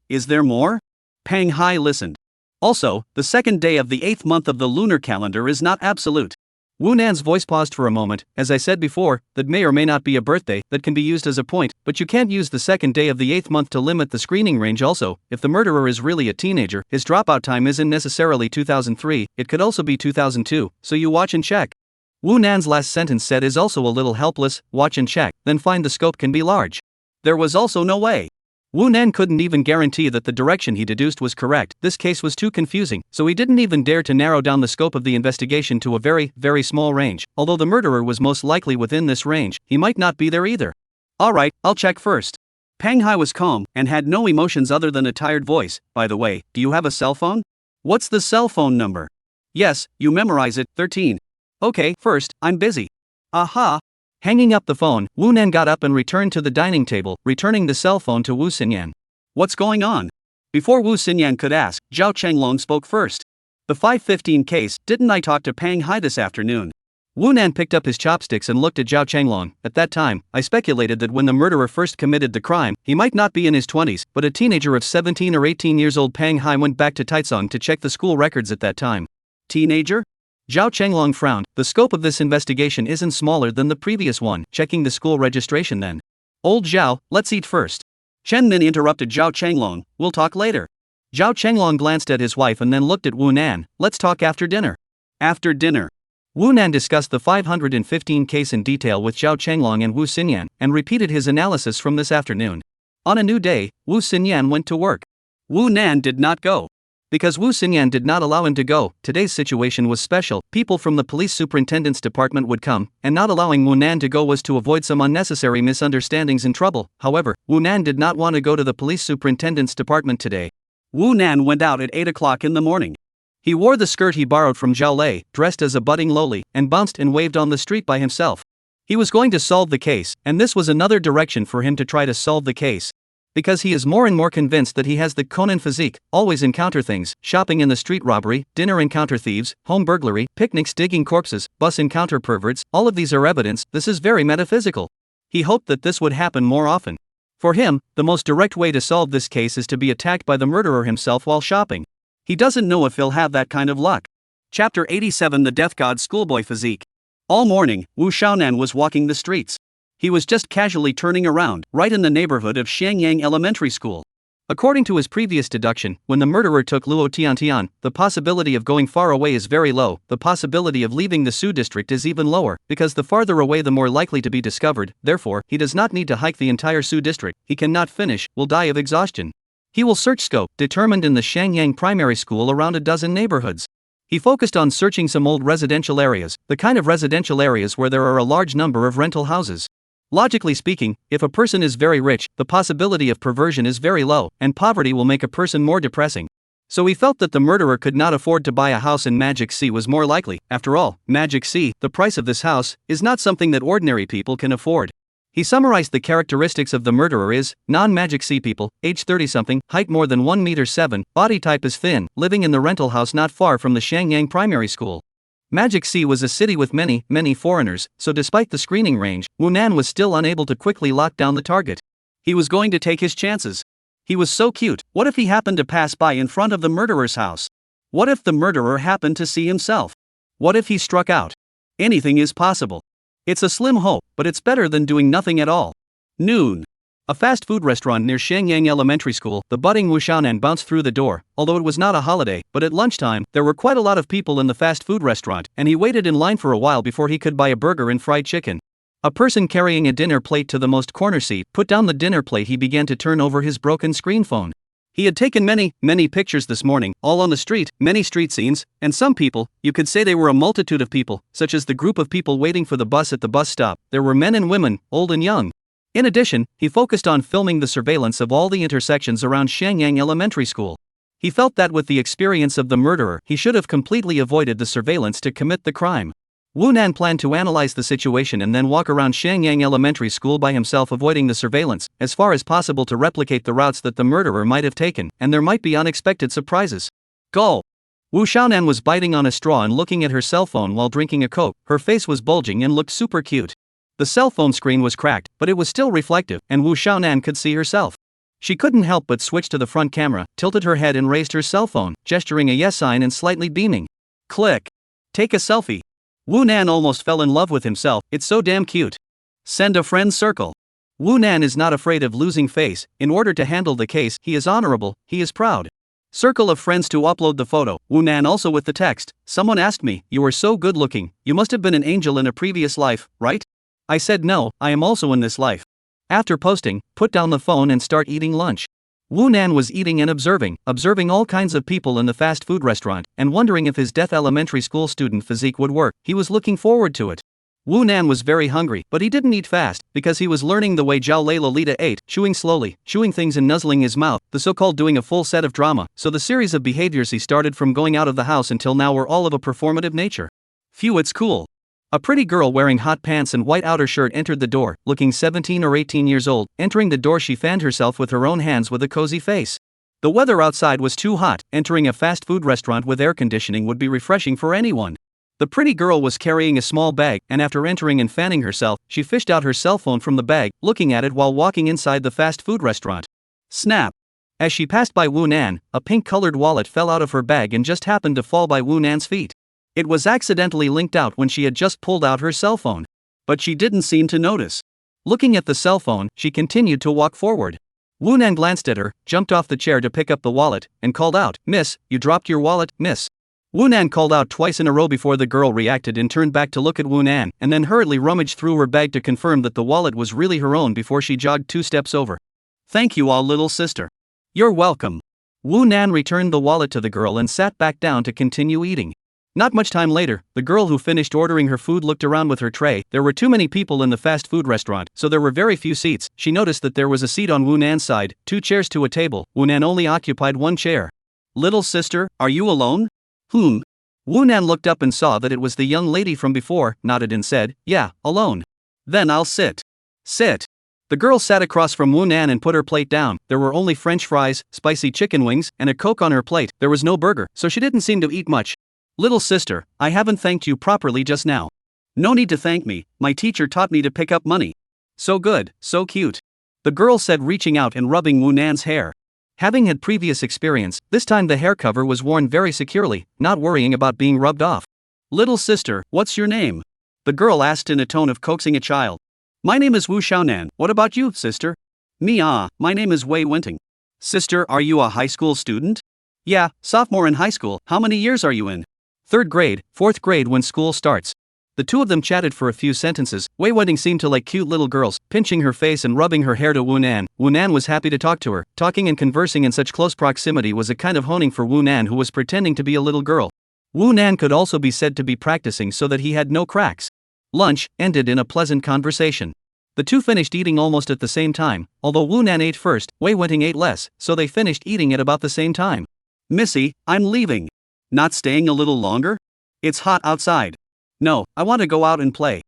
Speaker 1: Is there more? Pang Hai listened. Also, the 2nd day of the 8th month of the lunar calendar is not absolute. Wu Nan's voice paused for a moment. As I said before, that may or may not be a birthday, that can be used as a point, but you can't use the 2nd day of the 8th month to limit the screening range. Also, if the murderer is really a teenager, his dropout time isn't necessarily 2003, it could also be 2002, so you watch and check. Wu Nan's last sentence said is also a little helpless, watch and check, then find the scope can be large. There was also no way. Wu Nan couldn't even guarantee that the direction he deduced was correct. This case was too confusing, so he didn't even dare to narrow down the scope of the investigation to a very, very small range. Although the murderer was most likely within this range, he might not be there either. Alright, I'll check first. Pang Hai was calm, and had no emotions other than a tired voice. By the way, do you have a cell phone? What's the cell phone number? Yes, you memorize it, 13. Okay, first, I'm busy. Aha! Hanging up the phone, Wu Nan got up and returned to the dining table, returning the cell phone to Wu Xinyan. What's going on? Before Wu Xinyan could ask, Zhao Chenglong spoke first. The 515 case, didn't I talk to Pang Hai this afternoon? Wu Nan picked up his chopsticks and looked at Zhao Chenglong. At that time, I speculated that when the murderer first committed the crime, he might not be in his 20s, but a teenager of 17 or 18 years old. Pang Hai went back to Taizong to check the school records at that time. Teenager? Zhao Chenglong frowned. The scope of this investigation isn't smaller than the previous one. Checking the school registration then. Old Zhao, let's eat first. Chen Min interrupted Zhao Changlong, "We'll talk later." Zhao Changlong glanced at his wife and then looked at Wu Nan, "Let's talk after dinner." After dinner, Wu Nan discussed the 515 case in detail with Zhao Changlong and Wu Xinyan, and repeated his analysis from this afternoon. On a new day, Wu Xinyan went to work. Wu Nan did not go. Because Wu Xinyan did not allow him to go, today's situation was special. People from the police superintendent's department would come, and not allowing Wu Nan to go was to avoid some unnecessary misunderstandings and trouble. However, Wu Nan did not want to go to the police superintendent's department today. Wu Nan went out at 8 o'clock in the morning. He wore the skirt he borrowed from Zhao Lei, dressed as a budding loli, and bounced and waved on the street by himself. He was going to solve the case, and this was another direction for him to try to solve the case. Because he is more and more convinced that he has the Conan physique, always encounter things, shopping in the street robbery, dinner encounter thieves, home burglary, picnics digging corpses, bus encounter perverts, all of these are evidence. This is very metaphysical. He hoped that this would happen more often. For him, the most direct way to solve this case is to be attacked by the murderer himself while shopping. He doesn't know if he'll have that kind of luck. Chapter 87: The Death God's Schoolboy Physique. All morning, Wu Xiaonan was walking the streets. He was just casually turning around, right in the neighborhood of Xiangyang Elementary School. According to his previous deduction, when the murderer took Luo Tiantian, the possibility of going far away is very low. The possibility of leaving the Su district is even lower, because the farther away the more likely to be discovered. Therefore, he does not need to hike the entire Su district. He cannot finish, will die of exhaustion. He will search scope, determined in the Xiangyang Primary School around a dozen neighborhoods. He focused on searching some old residential areas, the kind of residential areas where there are a large number of rental houses. Logically speaking, if a person is very rich, the possibility of perversion is very low, and poverty will make a person more depressing. So he felt that the murderer could not afford to buy a house in Magic Sea was more likely. After all, Magic Sea, the price of this house, is not something that ordinary people can afford. He summarized the characteristics of the murderer is, non-Magic Sea people, age 30-something, height more than 1.7 m, body type is thin, living in the rental house not far from the Xiangyang Primary School. Magic Sea was a city with many foreigners, so despite the screening range, Wu Nan was still unable to quickly lock down the target. He was going to take his chances. He was so cute. What if he happened to pass by in front of the murderer's house? What if the murderer happened to see himself? What if he struck out? Anything is possible. It's a slim hope, but it's better than doing nothing at all. Noon. A fast food restaurant near Xiangyang Elementary School. The budding Wu Xiaonan bounced through the door, although it was not a holiday, but at lunchtime, there were quite a lot of people in the fast food restaurant, and he waited in line for a while before he could buy a burger and fried chicken. A person carrying a dinner plate to the most corner seat put down the dinner plate. He began to turn over his broken screen phone. He had taken many pictures this morning, all on the street, many street scenes, and some people, you could say they were a multitude of people, such as the group of people waiting for the bus at the bus stop. There were men and women, old and young. In addition, he focused on filming the surveillance of all the intersections around Xiangyang Elementary School. He felt that with the experience of the murderer, he should have completely avoided the surveillance to commit the crime. Wu Nan planned to analyze the situation and then walk around Xiangyang Elementary School by himself, avoiding the surveillance, as far as possible to replicate the routes that the murderer might have taken, and there might be unexpected surprises. Go! Wu Xiaonan was biting on a straw and looking at her cell phone while drinking a Coke. Her face was bulging and looked super cute. The cell phone screen was cracked, but it was still reflective, and Wu Xiaonan could see herself. She couldn't help but switch to the front camera, tilted her head and raised her cell phone, gesturing a yes sign and slightly beaming. Click. Take a selfie. Wu Nan almost fell in love with himself. It's so damn cute. Send a friend circle. Wu Nan is not afraid of losing face. In order to handle the case, he is honorable, he is proud. Circle of friends to upload the photo. Wu Nan also with the text. Someone asked me, "You are so good looking, you must have been an angel in a previous life, right?" I said no, I am also in this life. After posting, put down the phone and start eating lunch. Wu Nan was eating and observing all kinds of people in the fast food restaurant, and wondering if his Death Elementary School student physique would work. He was looking forward to it. Wu Nan was very hungry, but he didn't eat fast, because he was learning the way Zhao Lei Lolita ate, chewing slowly, chewing things and nuzzling his mouth, the so-called doing a full set of drama. So the series of behaviors he started from going out of the house until now were all of a performative nature. Phew, it's cool. A pretty girl wearing hot pants and white outer shirt entered the door, looking 17 or 18 years old. Entering the door, she fanned herself with her own hands with a cozy face. The weather outside was too hot. Entering a fast food restaurant with air conditioning would be refreshing for anyone. The pretty girl was carrying a small bag, and after entering and fanning herself, she fished out her cell phone from the bag, looking at it while walking inside the fast food restaurant. Snap! As she passed by Wu Nan, a pink-colored wallet fell out of her bag and just happened to fall by Wu Nan's feet. It was accidentally linked out when she had just pulled out her cell phone. But she didn't seem to notice. Looking at the cell phone, she continued to walk forward. Wu Nan glanced at her, jumped off the chair to pick up the wallet, and called out, "Miss, you dropped your wallet, miss." Wu Nan called out twice in a row before the girl reacted and turned back to look at Wu Nan, and then hurriedly rummaged through her bag to confirm that the wallet was really her own before she jogged 2 steps over. "Thank you all, little sister." "You're welcome." Wu Nan returned the wallet to the girl and sat back down to continue eating. Not much time later, the girl who finished ordering her food looked around with her tray. There were too many people in the fast food restaurant, so there were very few seats. She noticed that there was a seat on Wu Nan's side, 2 chairs to a table. Wu Nan only occupied 1 chair. "Little sister, are you alone?" Wu Nan looked up and saw that it was the young lady from before, nodded and said, "Yeah, alone." "Then I'll sit." "Sit." The girl sat across from Wu Nan and put her plate down. There were only French fries, spicy chicken wings, and a Coke on her plate. There was no burger, so she didn't seem to eat much. "Little sister, I haven't thanked you properly just now." "No need to thank me, my teacher taught me to pick up money." "So good, so cute," the girl said, reaching out and rubbing Wu Nan's hair. Having had previous experience, this time the hair cover was worn very securely, not worrying about being rubbed off. "Little sister, what's your name?" the girl asked in a tone of coaxing a child. "My name is Wu Xiaonan, what about you, sister?" My name is Wei Wenting." "Sister, are you a high school student?" "Yeah, sophomore in high school. How many years are you in?" "3rd grade, 4th grade when school starts." The two of them chatted for a few sentences. Wei Wenting seemed to like cute little girls, pinching her face and rubbing her hair to Wu Nan. Wu Nan was happy to talk to her. Talking and conversing in such close proximity was a kind of honing for Wu Nan, who was pretending to be a little girl. Wu Nan could also be said to be practicing so that he had no cracks. Lunch ended in a pleasant conversation. The two finished eating almost at the same time. Although Wu Nan ate first, Wei Wenting ate less, so they finished eating at about the same time. "Missy, I'm leaving." "Not staying a little longer?" "It's hot outside." "No, I want to go out and play."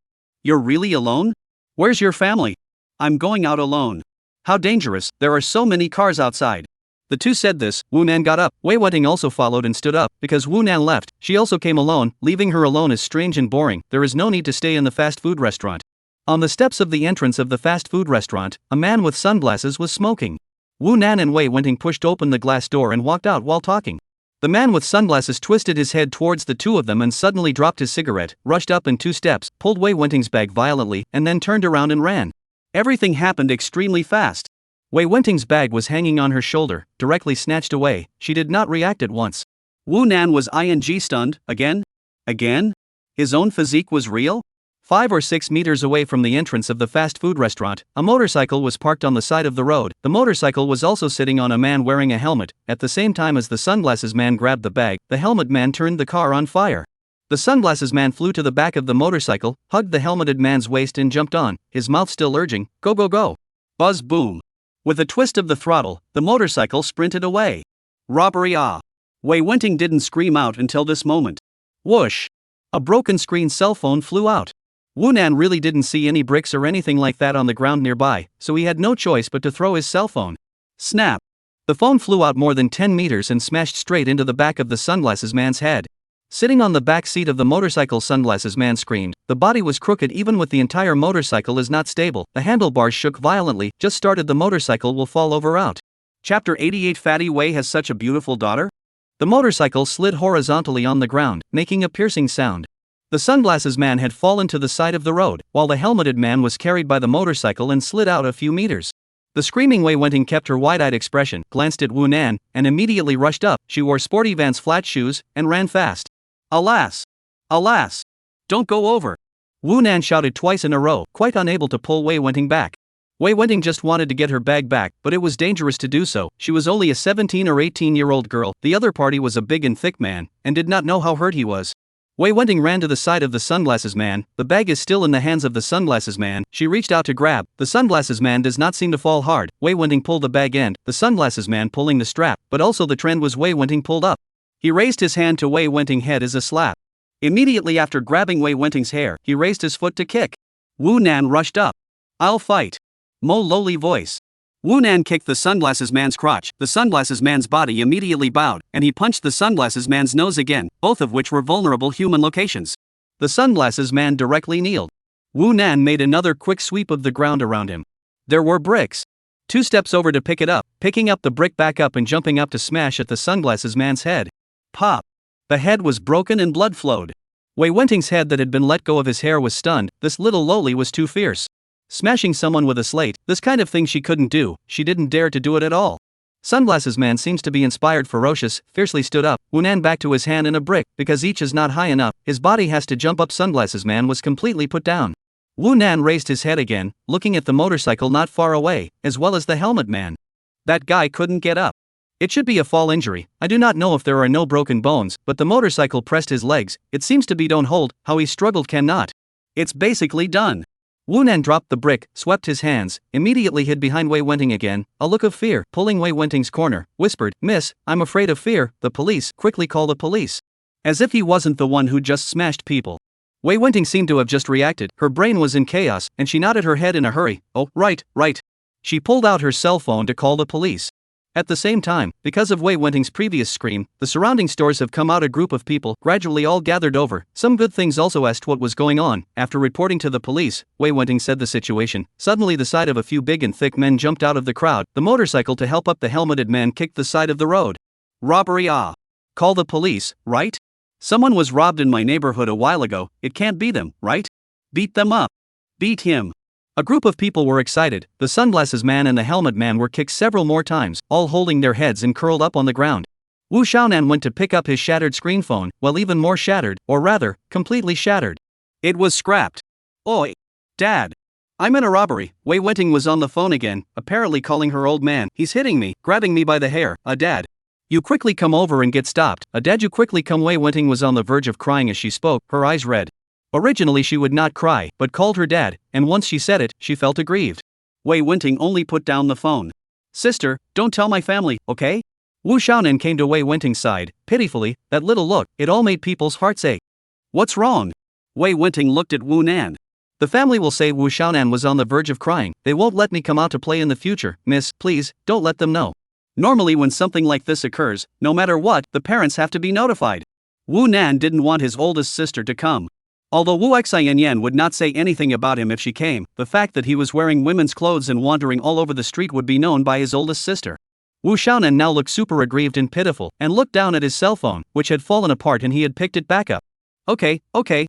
Speaker 1: "You're really alone? Where's your family?" "I'm going out alone." "How dangerous, there are so many cars outside." The two said this. Wu Nan got up. Wei Wenting also followed and stood up. Because Wu Nan left, she also came alone. Leaving her alone is strange and boring. There is no need to stay in the fast food restaurant. On the steps of the entrance of the fast food restaurant, a man with sunglasses was smoking. Wu Nan and Wei Wenting pushed open the glass door and walked out while talking. The man with sunglasses twisted his head towards the two of them and suddenly dropped his cigarette, rushed up in 2 steps, pulled Wei Wenting's bag violently, and then turned around and ran. Everything happened extremely fast. Wei Wenting's bag was hanging on her shoulder, directly snatched away. She did not react at once. Wu Nan was stunned. Again? His own physique was real? 5 or 6 meters away from the entrance of the fast food restaurant, a motorcycle was parked on the side of the road. The motorcycle was also sitting on a man wearing a helmet. At the same time as the sunglasses man grabbed the bag, the helmet man turned the car on fire. The sunglasses man flew to the back of the motorcycle, hugged the helmeted man's waist and jumped on, his mouth still urging, "Go go go." Buzz boom. With a twist of the throttle, the motorcycle sprinted away. Robbery ah! Wei Wenting didn't scream out until this moment. Whoosh! A broken screen cell phone flew out. Wu Nan really didn't see any bricks or anything like that on the ground nearby, so he had no choice but to throw his cell phone. Snap! The phone flew out more than 10 meters and smashed straight into the back of the sunglasses man's head. Sitting on the back seat of the motorcycle, sunglasses man screamed. The body was crooked. Even with the entire motorcycle is not stable. The handlebars shook violently. Just started, the motorcycle will fall over out. Chapter 88. Fatty Wei has such a beautiful daughter? The motorcycle slid horizontally on the ground, making a piercing sound. The sunglasses man had fallen to the side of the road, while the helmeted man was carried by the motorcycle and slid out a few meters. The screaming Wei Wenting kept her wide-eyed expression, glanced at Wu Nan, and immediately rushed up. She wore sporty Vans flat shoes, and ran fast. Alas! Alas! Don't go over! Wu Nan shouted twice in a row, quite unable to pull Wei Wenting back. Wei Wenting just wanted to get her bag back, but it was dangerous to do so. She was only a 17 or 18-year-old girl. The other party was a big and thick man, and did not know how hurt he was. Wei Wenting ran to the side of the sunglasses man. The bag is still in the hands of the sunglasses man. She reached out to grab. The sunglasses man does not seem to fall hard. Wei Wenting pulled the bag end, the sunglasses man pulling the strap, but also the trend was Wei Wenting pulled up. He raised his hand to Wei Wenting's head as a slap. Immediately after grabbing Wei Wenting's hair, he raised his foot to kick. Wu Nan rushed up. "I'll fight." Mo lowly voice. Wu Nan kicked the sunglasses man's crotch. The sunglasses man's body immediately bowed, and he punched the sunglasses man's nose again, both of which were vulnerable human locations. The sunglasses man directly kneeled. Wu Nan made another quick sweep of the ground around him. There were bricks. 2 steps over to pick it up, picking up the brick back up and jumping up to smash at the sunglasses man's head. Pop! The head was broken and blood flowed. Wei Wenting's head that had been let go of his hair was stunned. This little lowly was too fierce. Smashing someone with a slate, this kind of thing she couldn't do, she didn't dare to do it at all. Sunglasses Man seems to be inspired. Ferocious, fiercely stood up, Woonan back to his hand in a brick, because each is not high enough, his body has to jump up. Sunglasses Man was completely put down. Woonan raised his head again, looking at the motorcycle not far away, as well as the helmet man. That guy couldn't get up. It should be a fall injury. I do not know if there are no broken bones, but the motorcycle pressed his legs, it seems to be don't hold, how he struggled cannot. It's basically done. Woonan dropped the brick, swept his hands, immediately hid behind Wei Wenting again, a look of fear, pulling Wei Wenting's corner, whispered, "Miss, I'm afraid of fear, the police, quickly call the police." As if he wasn't the one who just smashed people. Wei Wenting seemed to have just reacted, her brain was in chaos, and she nodded her head in a hurry. "Oh, right. She pulled out her cell phone to call the police. At the same time, because of Wei Wenting's previous scream, the surrounding stores have come out. A group of people gradually all gathered over. Some good things also asked what was going on. After reporting to the police, Wei Wenting said the situation. Suddenly the sight of a few big and thick men jumped out of the crowd. The motorcycle to help up the helmeted man kicked the side of the road. "Robbery, ah. Call the police, right? Someone was robbed in my neighborhood a while ago, it can't be them, right? Beat them up. Beat him." A group of people were excited. The sunglasses man and the helmet man were kicked several more times, all holding their heads and curled up on the ground. Wu Xiaonan went to pick up his shattered screen phone, well, even more shattered, or rather, completely shattered. It was scrapped. "Oi, Dad. I'm in a robbery." Wei Wenting was on the phone again, apparently calling her old man. "He's hitting me, grabbing me by the hair. Dad. You quickly come over and get stopped. Dad, you quickly come." Wei Wenting was on the verge of crying as she spoke, her eyes red. Originally she would not cry, but called her dad, and once she said it, she felt aggrieved. Wei Wenting only put down the phone. "Sister, don't tell my family, okay?" Wu Xiaonan came to Wei Wenting's side, pitifully, that little look, it all made people's hearts ache. "What's wrong?" Wei Wenting looked at Wu Nan. "The family will say." Wu Xiaonan was on the verge of crying. "They won't let me come out to play in the future. Miss, please, don't let them know." Normally when something like this occurs, no matter what, the parents have to be notified. Wu Nan didn't want his oldest sister to come. Although Wu Xianyan would not say anything about him if she came, the fact that he was wearing women's clothes and wandering all over the street would be known by his oldest sister. Wu Xiaonan now looked super aggrieved and pitiful, and looked down at his cell phone, which had fallen apart and he had picked it back up. Okay,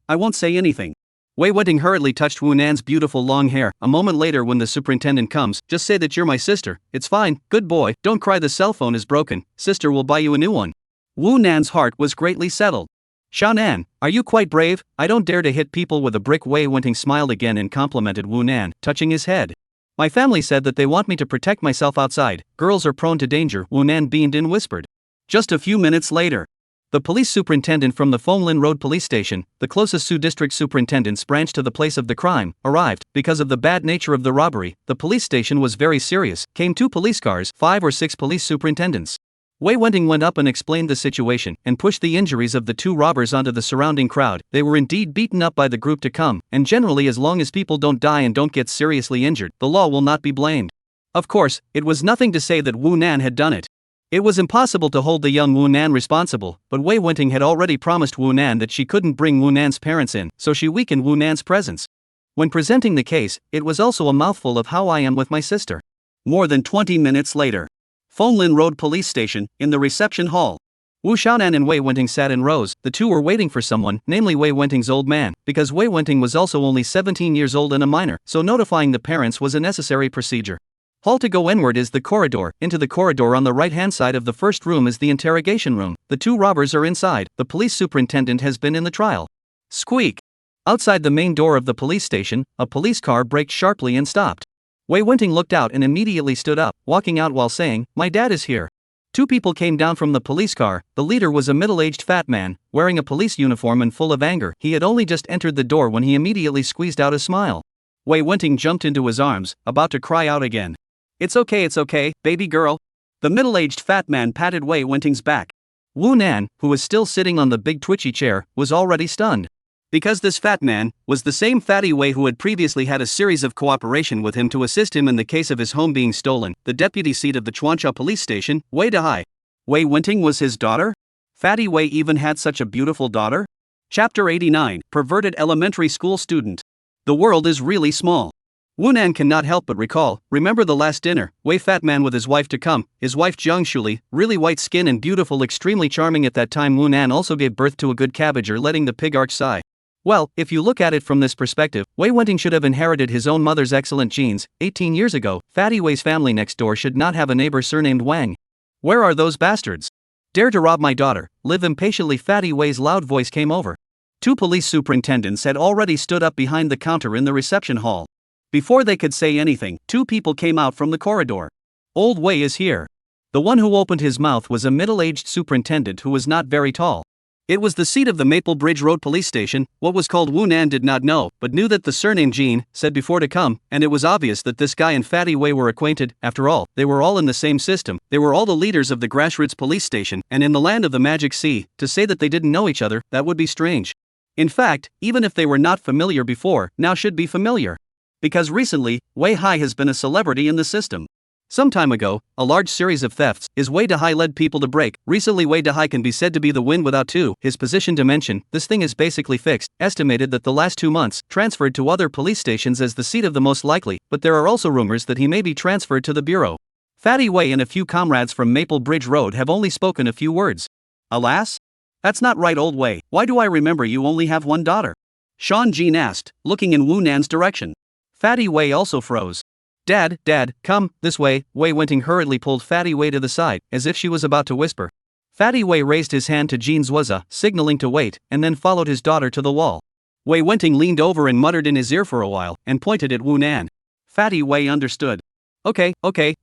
Speaker 1: I won't say anything." Wei Wenting hurriedly touched Wu Nan's beautiful long hair. A moment later when the superintendent comes, "Just say that you're my sister, it's fine, good boy, don't cry, the cell phone is broken, sister will buy you a new one." Wu Nan's heart was greatly settled. "Xiaonan, are you quite brave? I don't dare to hit people with a brick." Wei Wenting smiled again and complimented Wu Nan, touching his head. "My family said that they want me to protect myself outside, girls are prone to danger." Wu Nan beamed and whispered. Just a few minutes later, the police superintendent from the Fonglin Road police station, the closest Su district superintendent's branch to the place of the crime, arrived. Because of the bad nature of the robbery, the police station was very serious. Came 2 police cars, 5 or 6 police superintendents. Wei Wenting went up and explained the situation, and pushed the injuries of the 2 robbers onto the surrounding crowd. They were indeed beaten up by the group to come, and generally as long as people don't die and don't get seriously injured, the law will not be blamed. Of course, it was nothing to say that Wu Nan had done it. It was impossible to hold the young Wu Nan responsible, but Wei Wenting had already promised Wu Nan that she couldn't bring Wu Nan's parents in, so she weakened Wu Nan's presence. When presenting the case, it was also a mouthful of how I am with my sister. More than 20 minutes later. Fonglin Road Police Station, in the reception hall. Wu Xiaonan and Wei Wenting sat in rows. The 2 were waiting for someone, namely Wei Wenting's old man, because Wei Wenting was also only 17 years old and a minor, so notifying the parents was a necessary procedure. Hall to go inward is the corridor. Into the corridor on the right-hand side of the first room is the interrogation room. The 2 robbers are inside. The police superintendent has been in the trial. Squeak! Outside the main door of the police station, a police car braked sharply and stopped. Wei Wenting looked out and immediately stood up, walking out while saying, "My dad is here." 2 people came down from the police car. The leader was a middle-aged fat man, wearing a police uniform and full of anger. He had only just entered the door when he immediately squeezed out a smile. Wei Wenting jumped into his arms, about to cry out again. It's okay, baby girl." The middle-aged fat man patted Wei Wenting's back. Wu Nan, who was still sitting on the big twitchy chair, was already stunned. Because this fat man was the same fatty Wei who had previously had a series of cooperation with him to assist him in the case of his home being stolen, the deputy seat of the Chuancha police station, Wei Dehai. Wei Wenting was his daughter? Fatty Wei even had such a beautiful daughter? Chapter 89, Perverted Elementary School Student. The world is really small. Wu Nan cannot help but recall, remember the last dinner, Wei fat man with his wife to come, his wife Jiang Shuli, really white skin and beautiful, extremely charming at that time. Wu Nan also gave birth to a good cabbager, letting the pig arch sigh. Well, if you look at it from this perspective, Wei Wenting should have inherited his own mother's excellent genes. 18 years ago, Fatty Wei's family next door should not have a neighbor surnamed Wang. Where are those bastards? Dare to rob my daughter, live impatiently. Fatty Wei's loud voice came over. Two police superintendents had already stood up behind the counter in the reception hall. Before they could say anything, two people came out from the corridor. Old Wei is here. The one who opened his mouth was a middle-aged superintendent who was not very tall. It was the seat of the Maple Bridge Road police station. What was called Wu Nan did not know, but knew that the surname Jean said before to come, and it was obvious that this guy and Fatty Wei were acquainted. After all, they were all in the same system. They were all the leaders of the grassroots police station, and in the land of the Magic Sea, to say that they didn't know each other, that would be strange. In fact, even if they were not familiar before, now should be familiar. Because recently, Wei Hai has been a celebrity in the system. Some time ago, a large series of thefts is Wei Dahai led people to break. Recently Wei Dahai can be said to be the wind without two. His position dimension, this thing is basically fixed. Estimated that the last 2 months, transferred to other police stations as the seat of the most likely, but there are also rumors that he may be transferred to the bureau. Fatty Wei and a few comrades from Maple Bridge Road have only spoken a few words. Alas? That's not right, Old Wei. Why do I remember you only have one daughter? Sean Jean asked, looking in Wu Nan's direction. Fatty Wei also froze. Dad, come this way. Wei Wenting hurriedly pulled Fatty Wei to the side, as if she was about to whisper. Fatty Wei raised his hand to Jean Zhuaza, signaling to wait, and then followed his daughter to the wall. Wei Wenting leaned over and muttered in his ear for a while, and pointed at Wu Nan. Fatty Wei understood. Okay,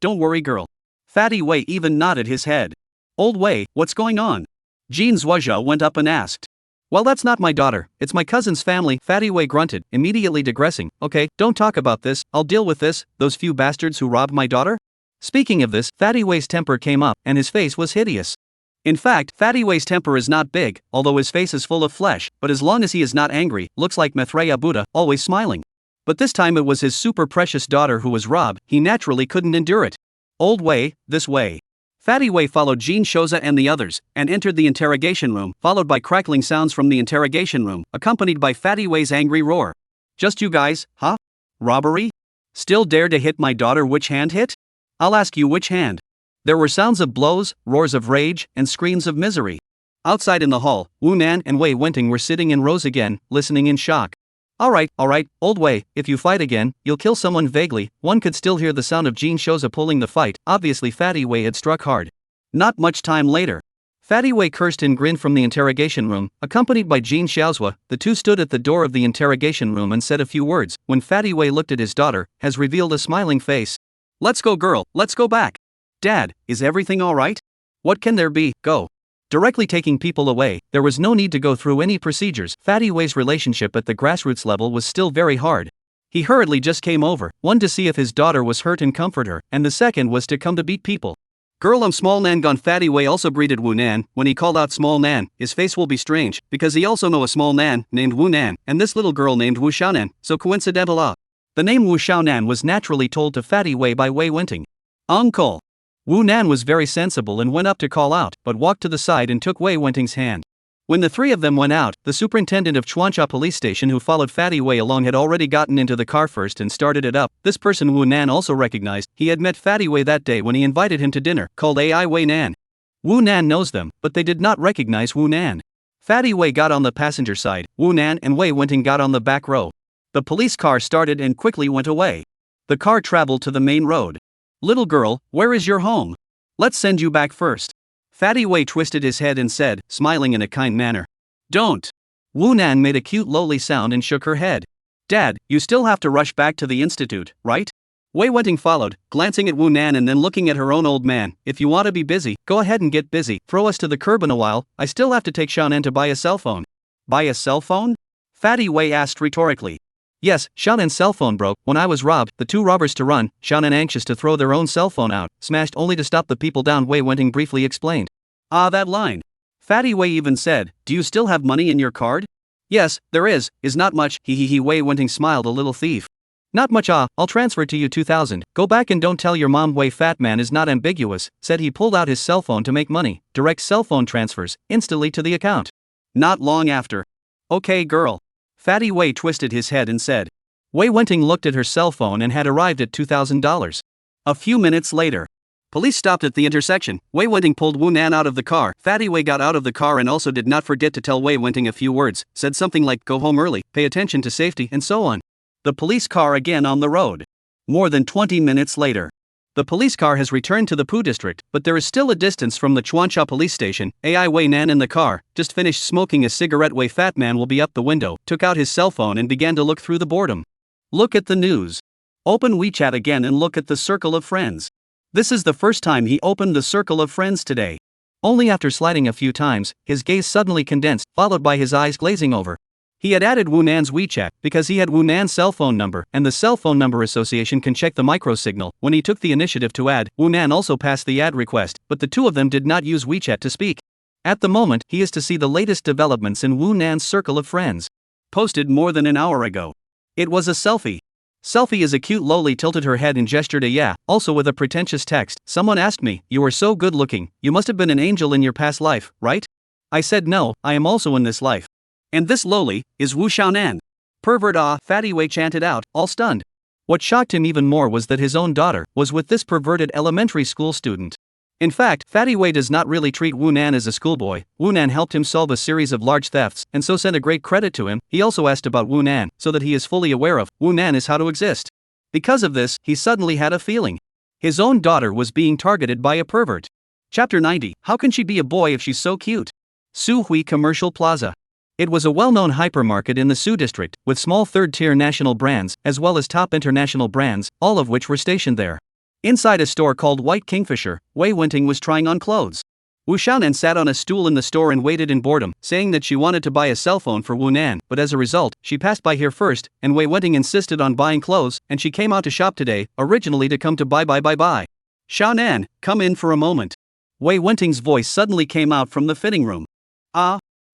Speaker 1: don't worry girl. Fatty Wei even nodded his head. Old Wei, what's going on? Jean Zhuaza went up and asked. Well, that's not my daughter, it's my cousin's family, Fatty Wei grunted, immediately digressing. Okay, don't talk about this, I'll deal with this, those few bastards who robbed my daughter? Speaking of this, Fatty Wei's temper came up, and his face was hideous. In fact, Fatty Wei's temper is not big, although his face is full of flesh, but as long as he is not angry, looks like Maitreya Buddha, always smiling. But this time it was his super precious daughter who was robbed, he naturally couldn't endure it. Old Wei, this way. Fatty Wei followed Jean Zhuaza and the others, and entered the interrogation room, followed by crackling sounds from the interrogation room, accompanied by Fatty Wei's angry roar. Just you guys, huh? Robbery? Still dare to hit my daughter? Which hand hit? I'll ask you which hand. There were sounds of blows, roars of rage, and screams of misery. Outside in the hall, Wu Nan and Wei Wenting were sitting in rows again, listening in shock. Alright, Old Wei, if you fight again, you'll kill someone. Vaguely, one could still hear the sound of Jean Zhuaza pulling the fight. Obviously Fatty Wei had struck hard. Not much time later. Fatty Wei cursed and grinned from the interrogation room, accompanied by Jean Zhuaza. The two stood at the door of the interrogation room and said a few words. When Fatty Wei looked at his daughter, has revealed a smiling face. Let's go girl, let's go back. Dad, is everything alright? What can there be? Go. Directly taking people away, there was no need to go through any procedures. Fatty Wei's relationship at the grassroots level was still very hard. He hurriedly just came over, one to see if his daughter was hurt and comfort her, and the second was to come to beat people. Girl, I'm Small Nan gone. Fatty Wei also greeted Wu Nan. When he called out Small Nan, his face will be strange, because he also know a small Nan, named Wu Nan, and this little girl named Wu Xiaonan, so coincidental. The name Wu Xiaonan was naturally told to Fatty Wei by Wei Wenting. Uncle. Wu Nan was very sensible and went up to call out, but walked to the side and took Wei Wenting's hand. When the three of them went out, the superintendent of Chuancha police station who followed Fatty Wei along had already gotten into the car first and started it up. This person Wu Nan also recognized. He had met Fatty Wei that day when he invited him to dinner, called AI Wei Nan. Wu Nan knows them, but they did not recognize Wu Nan. Fatty Wei got on the passenger side, Wu Nan and Wei Wenting got on the back row. The police car started and quickly went away. The car traveled to the main road. Little girl, where is your home? Let's send you back first. Fatty Wei twisted his head and said, smiling in a kind manner. Don't. Wu Nan made a cute lowly sound and shook her head. Dad, you still have to rush back to the institute, right? Wei Wenting followed, glancing at Wu Nan and then looking at her own old man. If you want to be busy, go ahead and get busy. Throw us to the curb in a while. I still have to take Xiaonan to buy a cell phone. Buy a cell phone? Fatty Wei asked rhetorically. Yes, Xiaonan's cell phone broke when I was robbed. The two robbers to run, Xiaonan anxious to throw their own cell phone out, smashed only to stop the people down. Wei Wenting briefly explained. Ah, that line. Fatty Wei even said, do you still have money in your card? Yes, there is not much. He Wei Wenting smiled a little thief. Not much. I'll transfer to you 2,000. Go back and don't tell your mom. Wei Fat Man is not ambiguous, said he pulled out his cell phone to make money, direct cell phone transfers, instantly to the account. Not long after. Okay girl. Fatty Wei twisted his head and said. Wei Wenting looked at her cell phone and had arrived at $2,000. A few minutes later. Police stopped at the intersection. Wei Wenting pulled Wu Nan out of the car. Fatty Wei got out of the car and also did not forget to tell Wei Wenting a few words, said something like go home early, pay attention to safety and so on. The police car again on the road. More than 20 minutes later. The police car has returned to the Pu district, but there is still a distance from the Chuansha police station. AI Wei Nan in the car, just finished smoking a cigarette. Wei Fat Man will be up the window, took out his cell phone and began to look through the boredom. Look at the news. Open WeChat again and look at the circle of friends. This is the first time he opened the circle of friends today. Only after sliding a few times, his gaze suddenly condensed, followed by his eyes glazing over. He had added Wu Nan's WeChat because he had Wu Nan's cell phone number, and the cell phone number association can check the microsignal. When he took the initiative to add, Wu Nan also passed the add request, but the two of them did not use WeChat to speak. At the moment, he is to see the latest developments in Wu Nan's circle of friends. Posted more than an hour ago. It was a selfie. Selfie is a cute lowly tilted her head and gestured a yeah, also with a pretentious text. Someone asked me, you are so good looking, you must have been an angel in your past life, right? I said no, I am also in this life. And this lowly is Wu Xiaonan. Pervert Fatty Wei chanted out, all stunned. What shocked him even more was that his own daughter was with this perverted elementary school student. In fact, Fatty Wei does not really treat Wu Nan as a schoolboy. Wu Nan helped him solve a series of large thefts, and so sent a great credit to him. He also asked about Wu Nan, so that he is fully aware of Wu Nan is how to exist. Because of this, he suddenly had a feeling. His own daughter was being targeted by a pervert. Chapter 90, How can she be a boy if she's so cute? Su Hui Commercial Plaza. It was a well-known hypermarket in the Su district, with small third-tier national brands, as well as top international brands, all of which were stationed there. Inside a store called White Kingfisher, Wei Wenting was trying on clothes. Wu Xiaonan sat on a stool in the store and waited in boredom, saying that she wanted to buy a cell phone for Wu Nan, but as a result, she passed by here first, and Wei Wenting insisted on buying clothes, and she came out to shop today, originally to come to buy. Xiaonan, come in for a moment. Wei Wenting's voice suddenly came out from the fitting room.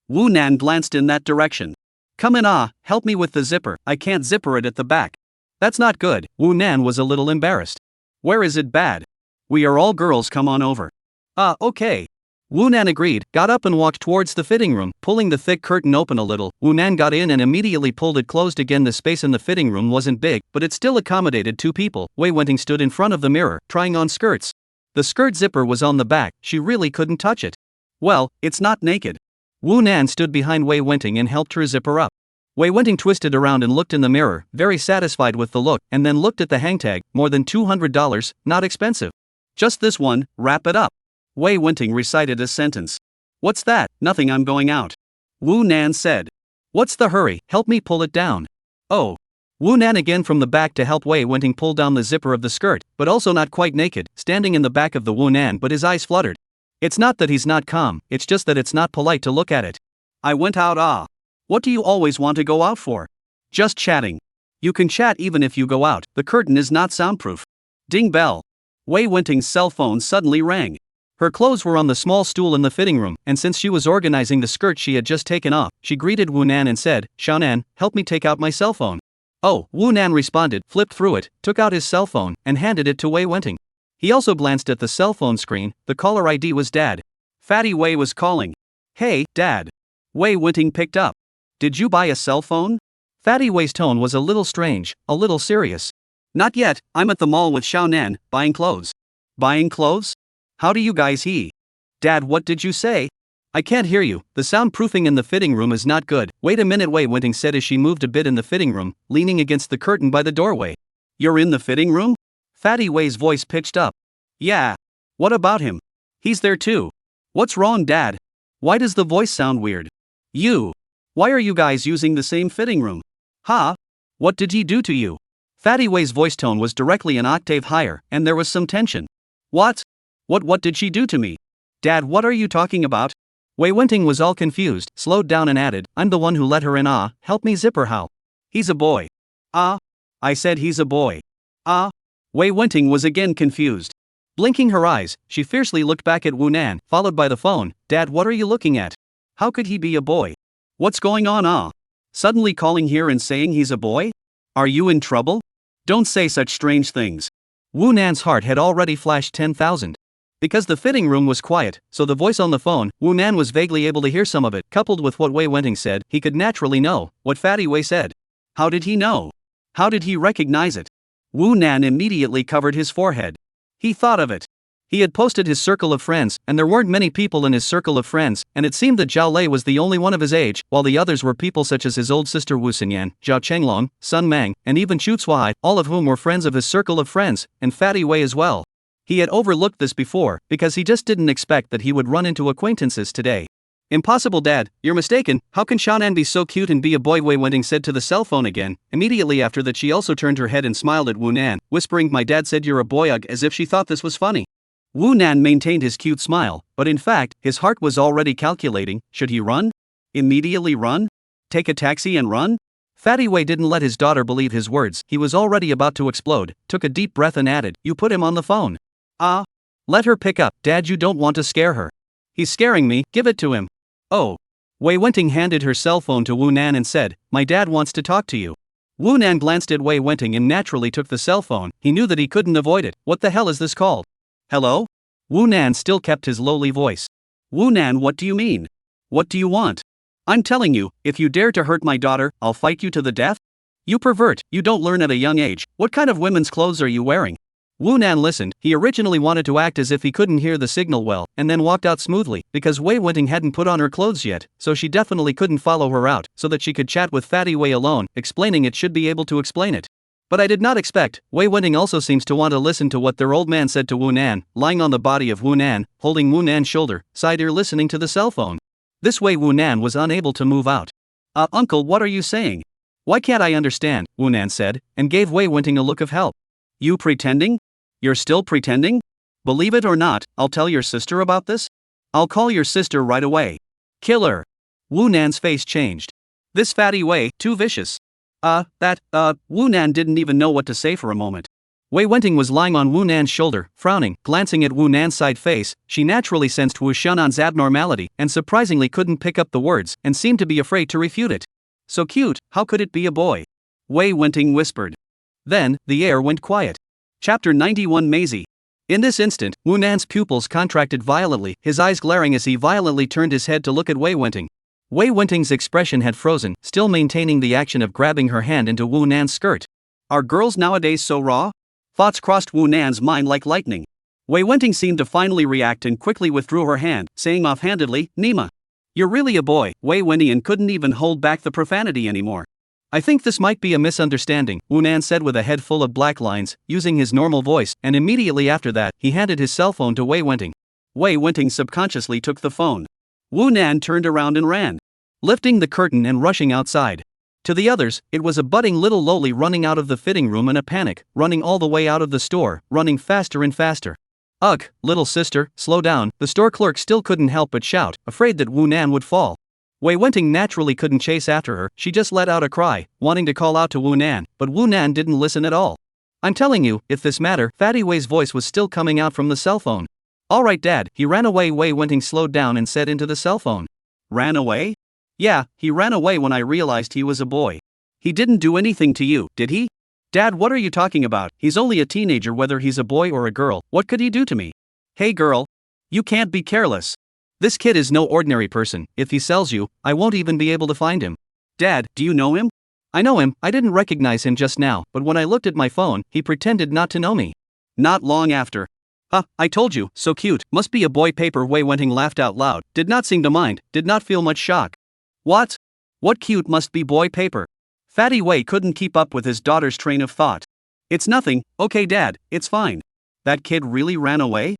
Speaker 1: Wu Nan glanced in that direction. Come in help me with the zipper, I can't zipper it at the back. That's not good. Wu Nan was a little embarrassed. Where is it bad? We are all girls, come on over. Okay. Wu Nan agreed, got up and walked towards the fitting room, pulling the thick curtain open a little. Wu Nan got in and immediately pulled it closed again. The space in the fitting room wasn't big, but it still accommodated two people. Wei Wenting stood in front of the mirror, trying on skirts. The skirt zipper was on the back, she really couldn't touch it. Well, it's not naked. Wu Nan stood behind Wei Wenting and helped her zip her up. Wei Wenting twisted around and looked in the mirror, very satisfied with the look, and then looked at the hang tag, more than $200, not expensive. Just this one, wrap it up. Wei Wenting recited a sentence. What's that? Nothing, I'm going out. Wu Nan said. What's the hurry, help me pull it down. Oh. Wu Nan again from the back to help Wei Wenting pull down the zipper of the skirt, but also not quite naked, standing in the back of the Wu Nan, but his eyes fluttered. It's not that he's not calm, it's just that it's not polite to look at it. I went out. What do you always want to go out for? Just chatting. You can chat even if you go out, the curtain is not soundproof. Ding bell. Wei Wenting's cell phone suddenly rang. Her clothes were on the small stool in the fitting room, and since she was organizing the skirt she had just taken off, she greeted Wu Nan and said, Xiaonan, help me take out my cell phone. Oh, Wu Nan responded, flipped through it, took out his cell phone, and handed it to Wei Wenting. He also glanced at the cell phone screen, the caller ID was Dad. Fatty Wei was calling. Hey, Dad. Wei Wenting picked up. Did you buy a cell phone? Fatty Wei's tone was a little strange, a little serious. Not yet, I'm at the mall with Xiaonan, buying clothes. Buying clothes? How do you guys he? Dad, what did you say? I can't hear you, the soundproofing in the fitting room is not good. Wait a minute, Wei Wenting said as she moved a bit in the fitting room, leaning against the curtain by the doorway. You're in the fitting room? Fatty Wei's voice pitched up. Yeah. What about him? He's there too. What's wrong, Dad? Why does the voice sound weird? You. Why are you guys using the same fitting room? Huh? What did he do to you? Fatty Wei's voice tone was directly an octave higher, and there was some tension. What? What did she do to me? Dad, what are you talking about? Wei Wenting was all confused, slowed down and added, I'm the one who let her in. Help me zip her. How? He's a boy. I said he's a boy. Wei Wenting was again confused. Blinking her eyes, she fiercely looked back at Wu Nan, followed by the phone. Dad, what are you looking at? How could he be a boy? What's going on? Suddenly calling here and saying he's a boy? Are you in trouble? Don't say such strange things. Wu Nan's heart had already flashed 10,000. Because the fitting room was quiet, so the voice on the phone, Wu Nan was vaguely able to hear some of it. Coupled with what Wei Wenting said, he could naturally know what Fatty Wei said. How did he know? How did he recognize it? Wu Nan immediately covered his forehead. He thought of it. He had posted his circle of friends, and there weren't many people in his circle of friends, and it seemed that Zhao Lei was the only one of his age, while the others were people such as his old sister Wu Xinyan, Zhao Chenglong, Sun Mang, and even Chu Cuai, all of whom were friends of his circle of friends, and Fatty Wei as well. He had overlooked this before, because he just didn't expect that he would run into acquaintances today. Impossible, Dad, you're mistaken. How can Shan'an be so cute and be a boy? Wei Wenting said to the cell phone again. Immediately after that she also turned her head and smiled at Wu Nan, whispering, "My dad said you're a boy," as if she thought this was funny. Wu Nan maintained his cute smile, but in fact, his heart was already calculating, should he run? Immediately run? Take a taxi and run? Fatty Wei didn't let his daughter believe his words. He was already about to explode, took a deep breath and added, "You put him on the phone." "Ah. Let her pick up, Dad, you don't want to scare her." "He's scaring me, give it to him." "Oh." Wei Wenting handed her cell phone to Wu Nan and said, "My dad wants to talk to you." Wu Nan glanced at Wei Wenting and naturally took the cell phone. He knew that he couldn't avoid it. What the hell is this called? "Hello?" Wu Nan still kept his lowly voice. "Wu Nan, what do you mean? What do you want? I'm telling you, if you dare to hurt my daughter, I'll fight you to the death." "You pervert, you don't learn at a young age. What kind of women's clothes are you wearing?" Wu Nan listened. He originally wanted to act as if he couldn't hear the signal well, and then walked out smoothly, because Wei Wenting hadn't put on her clothes yet, so she definitely couldn't follow her out, so that she could chat with Fatty Wei alone, explaining it should be able to explain it. But I did not expect. Wei Wenting also seems to want to listen to what their old man said to Wu Nan, lying on the body of Wu Nan, holding Wu Nan's shoulder, side ear listening to the cell phone. This way Wu Nan was unable to move out. Uncle, what are you saying? Why can't I understand?" Wu Nan said, and gave Wei Wenting a look of help. "You pretending? You're still pretending? Believe it or not, I'll tell your sister about this. I'll call your sister right away. Kill her." Wu Nan's face changed. This Fatty Wei, too vicious. Wu Nan didn't even know what to say for a moment. Wei Wenting was lying on Wu Nan's shoulder, frowning, glancing at Wu Nan's side face. She naturally sensed Wu Shanan's abnormality, and surprisingly couldn't pick up the words, and seemed to be afraid to refute it. "So cute, how could it be a boy?" Wei Wenting whispered. Then, the air went quiet. Chapter 91 Maisie. In this instant, Wu Nan's pupils contracted violently, his eyes glaring as he violently turned his head to look at Wei Wenting. Wei Wenting's expression had frozen, still maintaining the action of grabbing her hand into Wu Nan's skirt. Are girls nowadays so raw? Thoughts crossed Wu Nan's mind like lightning. Wei Wenting seemed to finally react and quickly withdrew her hand, saying offhandedly, "Nima. You're really a boy." Wei Wenting couldn't even hold back the profanity anymore. "I think this might be a misunderstanding," Wu Nan said with a head full of black lines, using his normal voice, and immediately after that, he handed his cell phone to Wei Wenting. Wei Wenting subconsciously took the phone. Wu Nan turned around and ran, lifting the curtain and rushing outside. To the others, it was a budding little lowly running out of the fitting room in a panic, running all the way out of the store, running faster and faster. "Ugh, little sister, slow down," the store clerk still couldn't help but shout, afraid that Wu Nan would fall. Wei Wenting naturally couldn't chase after her. She just let out a cry, wanting to call out to Wu Nan, but Wu Nan didn't listen at all. "I'm telling you, if this matter," Fatty Wei's voice was still coming out from the cell phone. "All right, Dad." He ran away. Wei Wenting slowed down and said into the cell phone. "Ran away?" "Yeah, he ran away when I realized he was a boy." "He didn't do anything to you, did he?" "Dad, what are you talking about? He's only a teenager. Whether he's a boy or a girl, what could he do to me?" "Hey girl. You can't be careless. This kid is no ordinary person. If he sells you, I won't even be able to find him." "Dad, do you know him?" "I know him. I didn't recognize him just now, but when I looked at my phone, he pretended not to know me." "Not long after." I told you, so cute, must be a boy." Paper Wei Wenting laughed out loud, did not seem to mind, did not feel much shock. "What? What cute must be boy paper?" Fatty Wei couldn't keep up with his daughter's train of thought. "It's nothing, okay Dad, it's fine." "That kid really ran away?"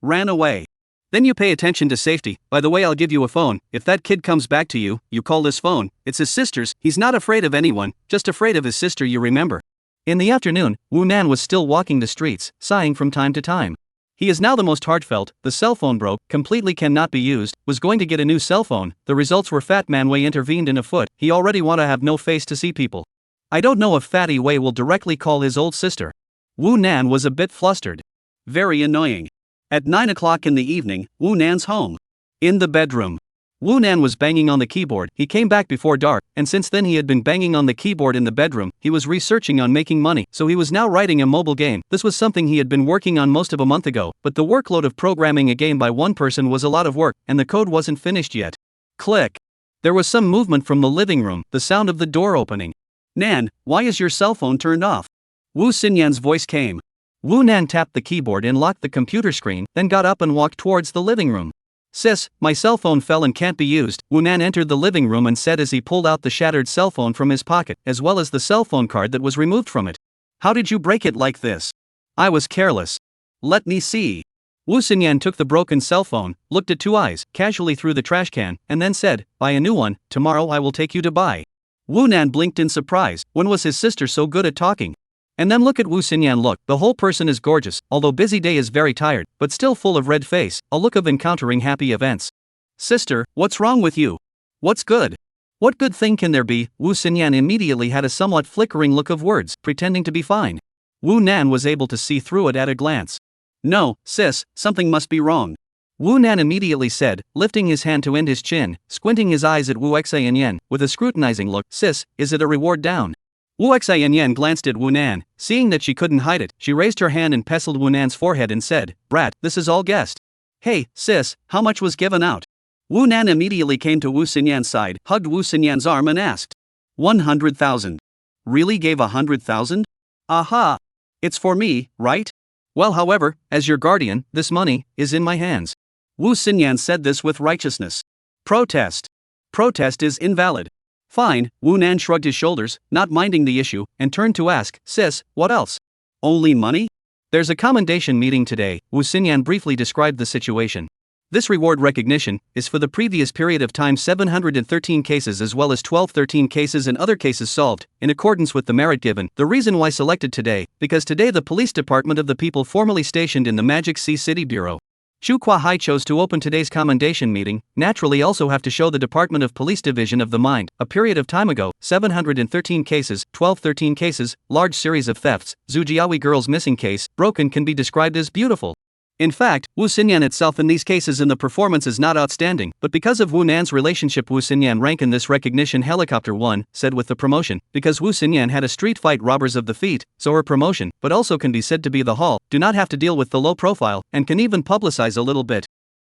Speaker 1: Ran away. "Then you pay attention to safety. By the way, I'll give you a phone. If that kid comes back to you, you call this phone. It's his sister's. He's not afraid of anyone, just afraid of his sister, you remember." In the afternoon, Wu Nan was still walking the streets, sighing from time to time. He is now the most heartfelt. The cell phone broke, completely cannot be used, was going to get a new cell phone. The results were Fat Man Wei intervened in a foot. He already want to have no face to see people. I don't know if Fatty Wei will directly call his old sister. Wu Nan was a bit flustered. Very annoying. At 9 o'clock in the evening, Wu Nan's home. In the bedroom. Wu Nan was banging on the keyboard. He came back before dark, and since then he had been banging on the keyboard in the bedroom. He was researching on making money, so he was now writing a mobile game. This was something he had been working on most of a month ago, but the workload of programming a game by one person was a lot of work, and the code wasn't finished yet. Click. There was some movement from the living room, the sound of the door opening. "Nan, why is your cell phone turned off?" Wu Xinyan's voice came. Wu Nan tapped the keyboard and locked the computer screen, then got up and walked towards the living room. Sis, my cell phone fell and can't be used, Wu Nan entered the living room and said as he pulled out the shattered cell phone from his pocket, as well as the cell phone card that was removed from it. How did you break it like this? I was careless. Let me see. Wu Xinyan took the broken cell phone, looked at Two Eyes, casually threw the trash can, and then said, buy a new one, tomorrow I will take you to buy. Wu Nan blinked in surprise. When was his sister so good at talking? And then look at Wu Xinyan, look, the whole person is gorgeous, although busy day is very tired, but still full of red face, a look of encountering happy events. Sister, what's wrong with you? What's good? What good thing can there be? Wu Xinyan immediately had a somewhat flickering look of words, pretending to be fine. Wu Nan was able to see through it at a glance. No, sis, something must be wrong. Wu Nan immediately said, lifting his hand to end his chin, squinting his eyes at Wu Xianyan, with a scrutinizing look. Sis, is it a reward down? Wu Xianyan glanced at Wu Nan. Seeing that she couldn't hide it, she raised her hand and pestled Wu Nan's forehead and said, brat, this is all guessed. Hey, sis, how much was given out? Wu Nan immediately came to Wu Xinyan's side, hugged Wu Xinyan's arm and asked. 100,000. Really gave 100,000? Aha! It's for me, right? Well, however, as your guardian, this money is in my hands. Wu Xinyan said this with righteousness. Protest. Protest is invalid. Fine, Wu Nan shrugged his shoulders, not minding the issue, and turned to ask, sis, what else? Only money? There's a commendation meeting today, Wu Xinyan briefly described the situation. This reward recognition is for the previous period of time 713 cases as well as 1213 cases and other cases solved, in accordance with the merit given. The reason why selected today, because today the police department of the people formerly stationed in the Magic Sea City Bureau, Shu Kuai chose to open today's commendation meeting, naturally also have to show the Department of Police Division of the Mind, a period of time ago, 713 cases, 1213 cases, large series of thefts, Zujiawi girls missing case, broken can be described as beautiful. In fact, Wu Xinyan itself in these cases in the performance is not outstanding, but because of Wu Nan's relationship Wu Xinyan rank in this recognition helicopter 1, said with the promotion, because Wu Xinyan had a street fight robbers of the feet, so her promotion, but also can be said to be the hall, do not have to deal with the low profile, and can even publicize a little bit.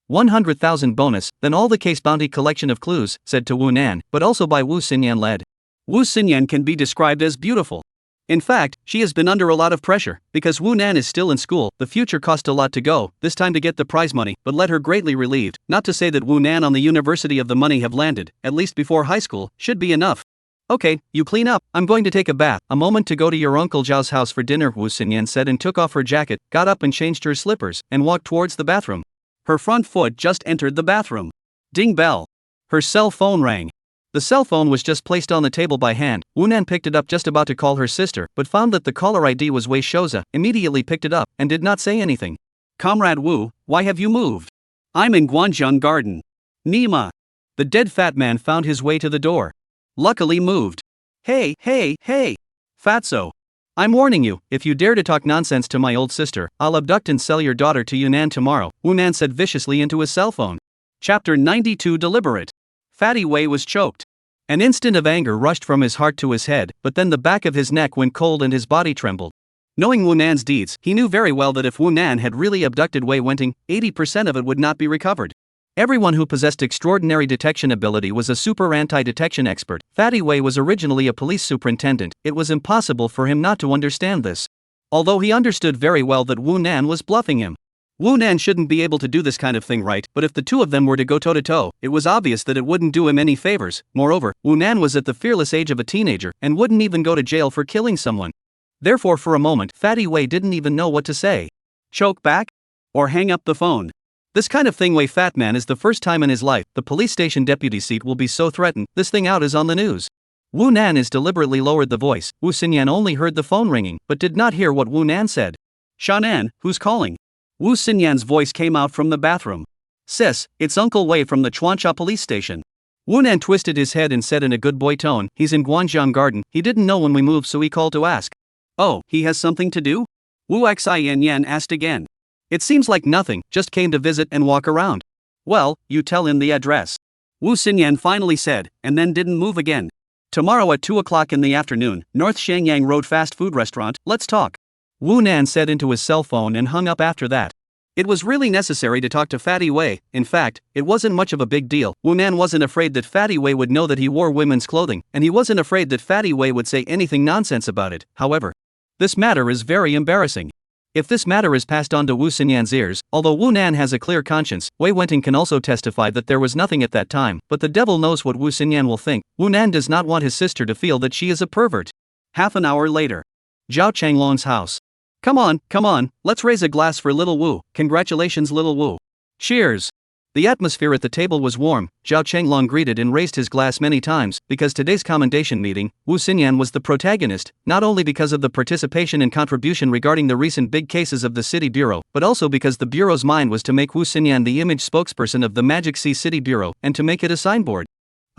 Speaker 1: 100,000 bonus, then all the case bounty collection of clues, said to Wu Nan, but also by Wu Xinyan led. Wu Xinyan can be described as beautiful. In fact, she has been under a lot of pressure, because Wu Nan is still in school, the future cost a lot to go, this time to get the prize money, but let her greatly relieved, not to say that Wu Nan on the University of the Money have landed, at least before high school, should be enough. Okay, you clean up, I'm going to take a bath, a moment to go to your Uncle Zhao's house for dinner, Wu Xinyan said and took off her jacket, got up and changed her slippers, and walked towards the bathroom. Her front foot just entered the bathroom. Ding bell. Her cell phone rang. The cell phone was just placed on the table by hand. Wu Nan picked it up just about to call her sister, but found that the caller ID was Wei Shouza, immediately picked it up, and did not say anything. Comrade Wu, why have you moved? I'm in Guanzhong Garden. Nima. The dead fat man found his way to the door. Luckily moved. Hey, Fatso. I'm warning you, if you dare to talk nonsense to my old sister, I'll abduct and sell your daughter to Yunnan tomorrow, Wu Nan said viciously into his cell phone. Chapter 92 Deliberate. Fatty Wei was choked. An instant of anger rushed from his heart to his head, but then the back of his neck went cold and his body trembled. Knowing Wu Nan's deeds, he knew very well that if Wu Nan had really abducted Wei Wenting, 80% of it would not be recovered. Everyone who possessed extraordinary detection ability was a super anti-detection expert. Fatty Wei was originally a police superintendent, it was impossible for him not to understand this. Although he understood very well that Wu Nan was bluffing him. Wu Nan shouldn't be able to do this kind of thing, right? But if the two of them were to go toe-to-toe, it was obvious that it wouldn't do him any favors. Moreover, Wu Nan was at the fearless age of a teenager, and wouldn't even go to jail for killing someone. Therefore for a moment, Fatty Wei didn't even know what to say. Choke back? Or hang up the phone? This kind of thing Wei Fat Man is the first time in his life, the police station deputy seat will be so threatened, this thing out is on the news. Wu Nan is deliberately lowered the voice. Wu Xinyan only heard the phone ringing, but did not hear what Wu Nan said. Shan'an, who's calling? Wu Xinyan's voice came out from the bathroom. Sis, it's Uncle Wei from the Chuancha police station. Wu Nan twisted his head and said in a good boy tone, he's in Guanzhong Garden, he didn't know when we moved so he called to ask. Oh, he has something to do? Wu Xianyan asked again. It seems like nothing, just came to visit and walk around. Well, you tell him the address. Wu Xinyan finally said, and then didn't move again. Tomorrow at 2 o'clock in the afternoon, North Shangyang Road fast food restaurant, let's talk. Wu Nan said into his cell phone and hung up after that. It was really necessary to talk to Fatty Wei. In fact, it wasn't much of a big deal. Wu Nan wasn't afraid that Fatty Wei would know that he wore women's clothing, and he wasn't afraid that Fatty Wei would say anything nonsense about it. However, this matter is very embarrassing. If this matter is passed on to Wu Xinyan's ears, although Wu Nan has a clear conscience, Wei Wenting can also testify that there was nothing at that time, but the devil knows what Wu Xinyan will think. Wu Nan does not want his sister to feel that she is a pervert. Half an hour later. Zhao Changlong's house. Come on, let's raise a glass for little Wu. Congratulations little Wu. Cheers. The atmosphere at the table was warm. Zhao Changlong greeted and raised his glass many times, because today's commendation meeting, Wu Xinyan was the protagonist, not only because of the participation and contribution regarding the recent big cases of the City Bureau, but also because the Bureau's mind was to make Wu Xinyan the image spokesperson of the Magic Sea City Bureau, and to make it a signboard.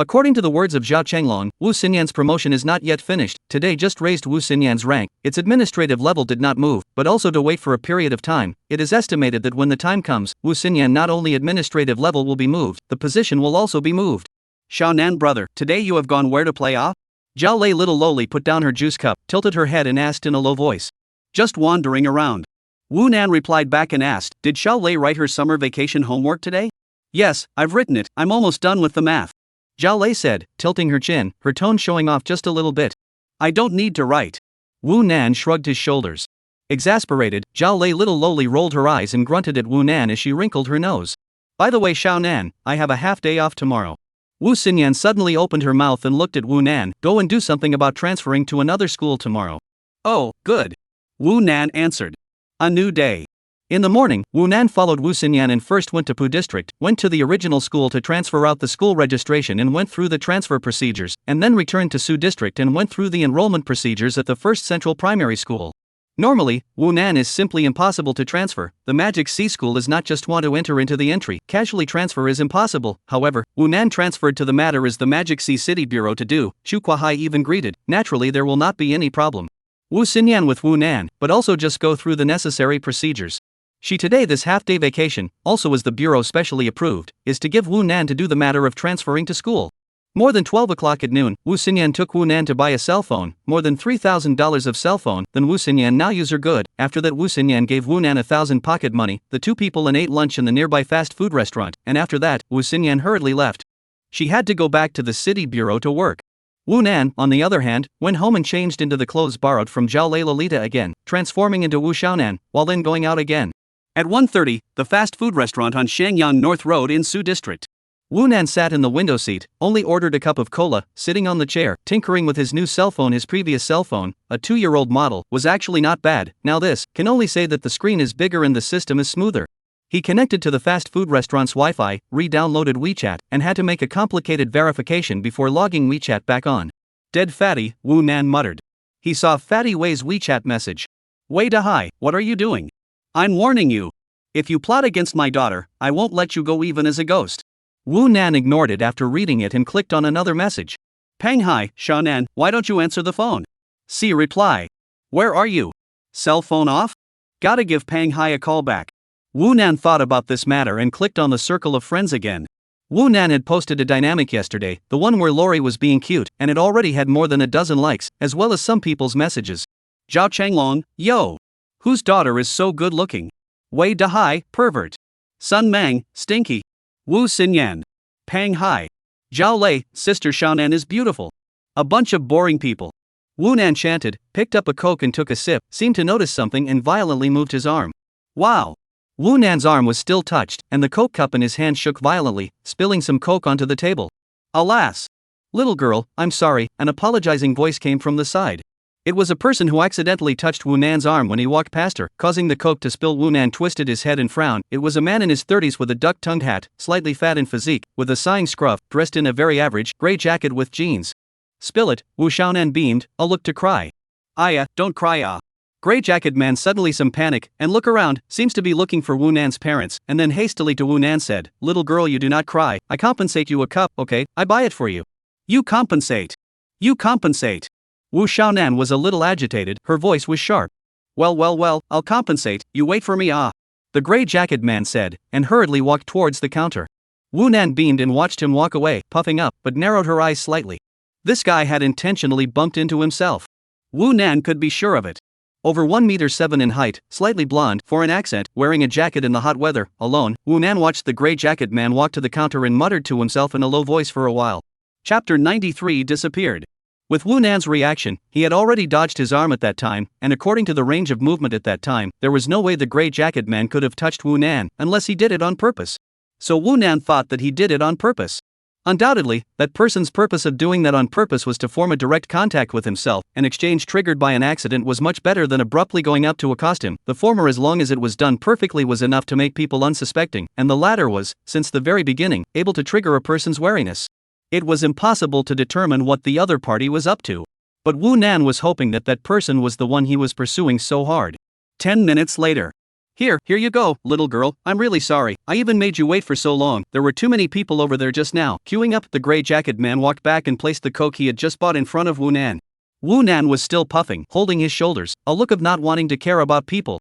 Speaker 1: According to the words of Zhao Changlong, Wu Xinyan's promotion is not yet finished. Today just raised Wu Xinyan's rank. Its administrative level did not move, but also to wait for a period of time. It is estimated that when the time comes, Wu Xinyan not only administrative level will be moved, the position will also be moved. Xiao Nan brother, today you have gone where to play ah? Zhao Lei little lowly put down her juice cup, tilted her head and asked in a low voice. Just wandering around. Wu Nan replied back and asked, did Xiao Lei write her summer vacation homework today? Yes, I've written it, I'm almost done with the math. Zhao Lei said, tilting her chin, her tone showing off just a little bit. I don't need to write. Wu Nan shrugged his shoulders. Exasperated, Zhao Lei little lowly rolled her eyes and grunted at Wu Nan as she wrinkled her nose. By the way Xiao Nan, I have a half day off tomorrow. Wu Xinyan suddenly opened her mouth and looked at Wu Nan. Go and do something about transferring to another school tomorrow. Oh, good. Wu Nan answered. A new day. In the morning, Wu Nan followed Wu Xinyan and first went to Pu District, went to the original school to transfer out the school registration and went through the transfer procedures, and then returned to Su District and went through the enrollment procedures at the first central primary school. Normally, Wu Nan is simply impossible to transfer. The Magic Sea School is not just want to enter into the entry, casually transfer is impossible. However, Wu Nan transferred to the matter as the Magic Sea City Bureau to do. Xu Kuahai even greeted. Naturally there will not be any problem. Wu Xinyan with Wu Nan, but also just go through the necessary procedures. She today this half-day vacation, also as the Bureau specially approved, is to give Wu Nan to do the matter of transferring to school. More than 12 o'clock at noon, Wu Xinyan took Wu Nan to buy a cell phone, more than $3,000 of cell phone, then Wu Xinyan now use her good. After that Wu Xinyan gave Wu Nan 1,000 pocket money, the two people and ate lunch in the nearby fast food restaurant, and after that, Wu Xinyan hurriedly left. She had to go back to the City Bureau to work. Wu Nan, on the other hand, went home and changed into the clothes borrowed from Zhao Lei Lolita again, transforming into Wu Xiaonan, while then going out again. At 1:30, the fast food restaurant on Shangyang North Road in Su District. Wu Nan sat in the window seat, only ordered a cup of cola, sitting on the chair, tinkering with his new cell phone. His previous cell phone, a 2-year-old model, was actually not bad. Now this, can only say that the screen is bigger and the system is smoother. He connected to the fast food restaurant's Wi-Fi, re-downloaded WeChat, and had to make a complicated verification before logging WeChat back on. Dead fatty, Wu Nan muttered. He saw Fatty Wei's WeChat message. Wei Dahai, what are you doing? I'm warning you. If you plot against my daughter, I won't let you go even as a ghost. Wu Nan ignored it after reading it and clicked on another message. Pang Hai, Xiao Nan, why don't you answer the phone? See reply. Where are you? Cell phone off? Gotta give Pang Hai a call back. Wu Nan thought about this matter and clicked on the circle of friends again. Wu Nan had posted a dynamic yesterday, the one where Lori was being cute, and it already had more than a dozen likes, as well as some people's messages. Zhao Changlong, yo! Whose daughter is so good looking? Wei Dahai, pervert. Sun Mang, stinky. Wu Xinyan. Pang Hai. Zhao Lei, sister Xiaonan is beautiful. A bunch of boring people. Wu Nan chanted, picked up a Coke and took a sip, seemed to notice something and violently moved his arm. Wow! Wu Nan's arm was still touched, and the Coke cup in his hand shook violently, spilling some Coke onto the table. Alas! Little girl, I'm sorry, an apologizing voice came from the side. It was a person who accidentally touched Wu Nan's arm when he walked past her, causing the Coke to spill. Wu Nan twisted his head and frowned. It was a man in his 30s with a duck-tongued hat, slightly fat in physique, with a sighing scruff, dressed in a very average, gray jacket with jeans. Spill it, Wu Xiaonan beamed, a look to cry. Aya, don't cry ah. Gray jacket man suddenly some panic, and look around, seems to be looking for Wu Nan's parents, and then hastily to Wu Nan said, little girl you do not cry, I compensate you a cup, okay, I buy it for you. You compensate. You compensate. Wu Xiaonan was a little agitated, her voice was sharp. Well, I'll compensate, you wait for me ah. The gray jacket man said, and hurriedly walked towards the counter. Wu Nan beamed and watched him walk away, puffing up, but narrowed her eyes slightly. This guy had intentionally bumped into himself. Wu Nan could be sure of it. Over 1.7 meters in height, slightly blonde, for an accent, wearing a jacket in the hot weather, alone, Wu Nan watched the gray jacket man walk to the counter and muttered to himself in a low voice for a while. Chapter 93 disappeared. With Wu Nan's reaction, he had already dodged his arm at that time, and according to the range of movement at that time, there was no way the gray jacket man could have touched Wu Nan unless he did it on purpose. So Wu Nan thought that he did it on purpose. Undoubtedly, that person's purpose of doing that on purpose was to form a direct contact with himself. An exchange triggered by an accident was much better than abruptly going up to accost him. The former, as long as it was done perfectly, was enough to make people unsuspecting, and the latter was, since the very beginning, able to trigger a person's wariness. It was impossible to determine what the other party was up to. But Wu Nan was hoping that that person was the one he was pursuing so hard. 10 minutes later. Here you go, little girl, I'm really sorry, I even made you wait for so long, there were too many people over there just now. Queuing up, the gray jacket man walked back and placed the coke he had just bought in front of Wu Nan. Wu Nan was still puffing, holding his shoulders, a look of not wanting to care about people.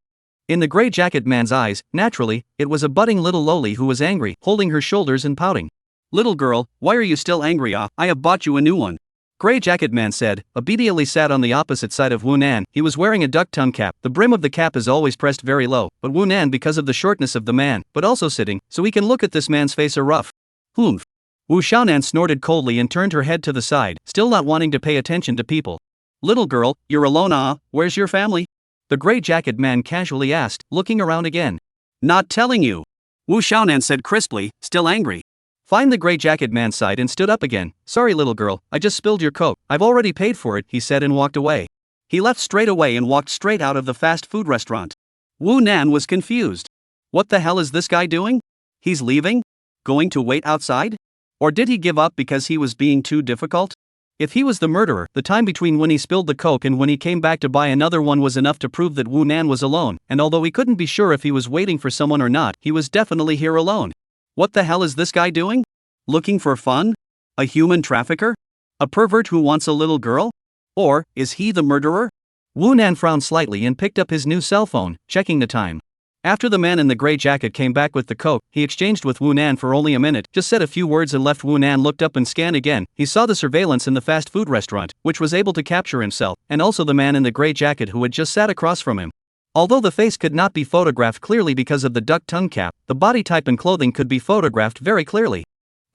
Speaker 1: In the gray jacket man's eyes, naturally, it was a budding little loli who was angry, holding her shoulders and pouting. Little girl, why are you still angry? I have bought you a new one. Gray jacket man said, obediently sat on the opposite side of Wu Nan. He was wearing a duck tongue cap. The brim of the cap is always pressed very low, but Wu Nan, because of the shortness of the man, but also sitting, so he can look at this man's face, are rough. Humph. Wu Xiaonan snorted coldly and turned her head to the side, still not wanting to pay attention to people. Little girl, you're alone? Where's your family? The gray jacket man casually asked, looking around again. Not telling you. Wu Xiaonan said crisply, still angry. Fine, the gray jacket man sighed and stood up again. Sorry little girl, I just spilled your coke. I've already paid for it, he said and walked away. He left straight away and walked straight out of the fast food restaurant. Wu Nan was confused. What the hell is this guy doing? He's leaving? Going to wait outside? Or did he give up because he was being too difficult? If he was the murderer, the time between when he spilled the coke and when he came back to buy another one was enough to prove that Wu Nan was alone, and although he couldn't be sure if he was waiting for someone or not, he was definitely here alone. What the hell is this guy doing? Looking for fun? A human trafficker? A pervert who wants a little girl? Or, is he the murderer? Wu Nan frowned slightly and picked up his new cell phone, checking the time. After the man in the gray jacket came back with the coke, he exchanged with Wu Nan for only a minute, just said a few words and left. Wu Nan looked up and scanned again. He saw the surveillance in the fast food restaurant, which was able to capture himself, and also the man in the gray jacket who had just sat across from him. Although the face could not be photographed clearly because of the duck tongue cap, the body type and clothing could be photographed very clearly.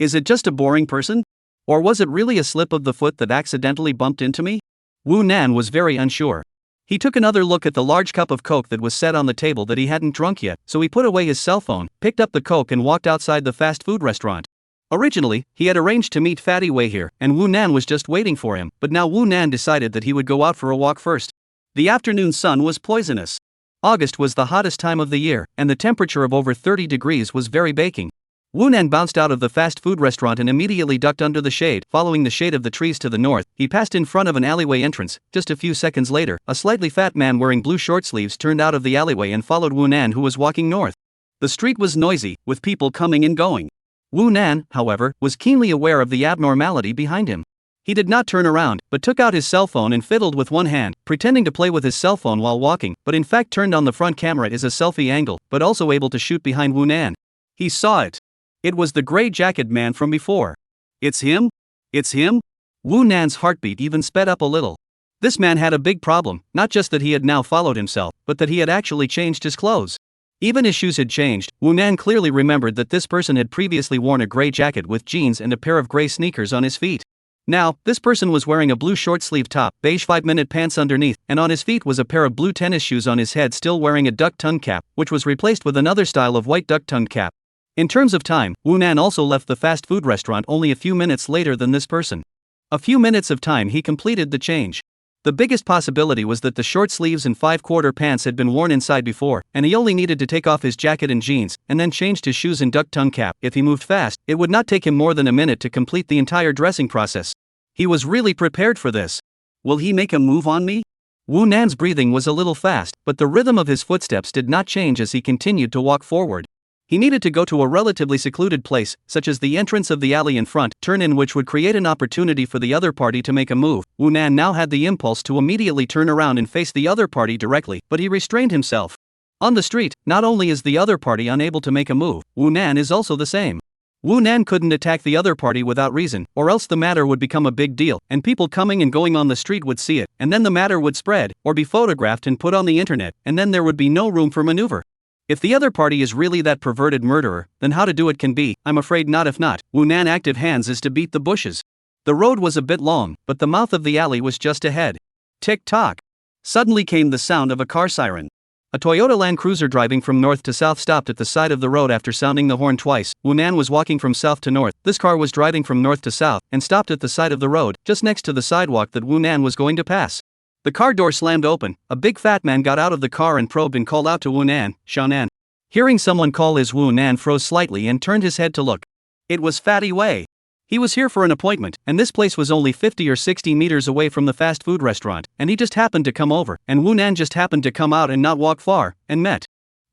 Speaker 1: Is it just a boring person? Or was it really a slip of the foot that accidentally bumped into me? Wu Nan was very unsure. He took another look at the large cup of coke that was set on the table that he hadn't drunk yet, so he put away his cell phone, picked up the coke and walked outside the fast food restaurant. Originally, he had arranged to meet Fatty Wei here, and Wu Nan was just waiting for him, but now Wu Nan decided that he would go out for a walk first. The afternoon sun was poisonous. August was the hottest time of the year, and the temperature of over 30 degrees was very baking. Wu Nan bounced out of the fast food restaurant and immediately ducked under the shade. Following the shade of the trees to the north, he passed in front of an alleyway entrance. Just a few seconds later, a slightly fat man wearing blue short sleeves turned out of the alleyway and followed Wu Nan, who was walking north. The street was noisy, with people coming and going. Wu Nan, however, was keenly aware of the abnormality behind him. He did not turn around, but took out his cell phone and fiddled with one hand, pretending to play with his cell phone while walking, but in fact turned on the front camera as a selfie angle, but also able to shoot behind Wu Nan. He saw it. It was the gray jacket man from before. It's him? It's him? Wu Nan's heartbeat even sped up a little. This man had a big problem, not just that he had now followed himself, but that he had actually changed his clothes. Even his shoes had changed. Wu Nan clearly remembered that this person had previously worn a gray jacket with jeans and a pair of gray sneakers on his feet. Now, this person was wearing a blue short-sleeve top, beige 5-minute pants underneath, and on his feet was a pair of blue tennis shoes. On his head still wearing a duck tongue cap, which was replaced with another style of white duck tongue cap. In terms of time, Wu Nan also left the fast food restaurant only a few minutes later than this person. A few minutes of time he completed the change. The biggest possibility was that the short sleeves and 5/4 pants had been worn inside before, and he only needed to take off his jacket and jeans, and then changed his shoes and duck tongue cap. If he moved fast, it would not take him more than a minute to complete the entire dressing process. He was really prepared for this. Will he make a move on me? Wu Nan's breathing was a little fast, but the rhythm of his footsteps did not change as he continued to walk forward. He needed to go to a relatively secluded place, such as the entrance of the alley in front, turn in, which would create an opportunity for the other party to make a move. Wu Nan now had the impulse to immediately turn around and face the other party directly, but he restrained himself. On the street, not only is the other party unable to make a move, Wu Nan is also the same. Wu Nan couldn't attack the other party without reason, or else the matter would become a big deal, and people coming and going on the street would see it, and then the matter would spread, or be photographed and put on the internet, and then there would be no room for maneuver. If the other party is really that perverted murderer, then how to do it can be, I'm afraid not. If not, Wu Nan active hands is to beat the bushes. The road was a bit long, but the mouth of the alley was just ahead. Tick-tock. Suddenly came the sound of a car siren. A Toyota Land Cruiser driving from north to south stopped at the side of the road after sounding the horn twice. Woonan was walking from south to north. This car was driving from north to south and stopped at the side of the road, just next to the sidewalk that Woonan was going to pass. The car door slammed open. A big fat man got out of the car and probed and called out to Woonan, "Xiaonan." Hearing someone call his, Woonan froze slightly and turned his head to look. It was Fatty Wei. He was here for an appointment, and this place was only 50 or 60 meters away from the fast food restaurant, and he just happened to come over, and Woonan just happened to come out and not walk far, and met.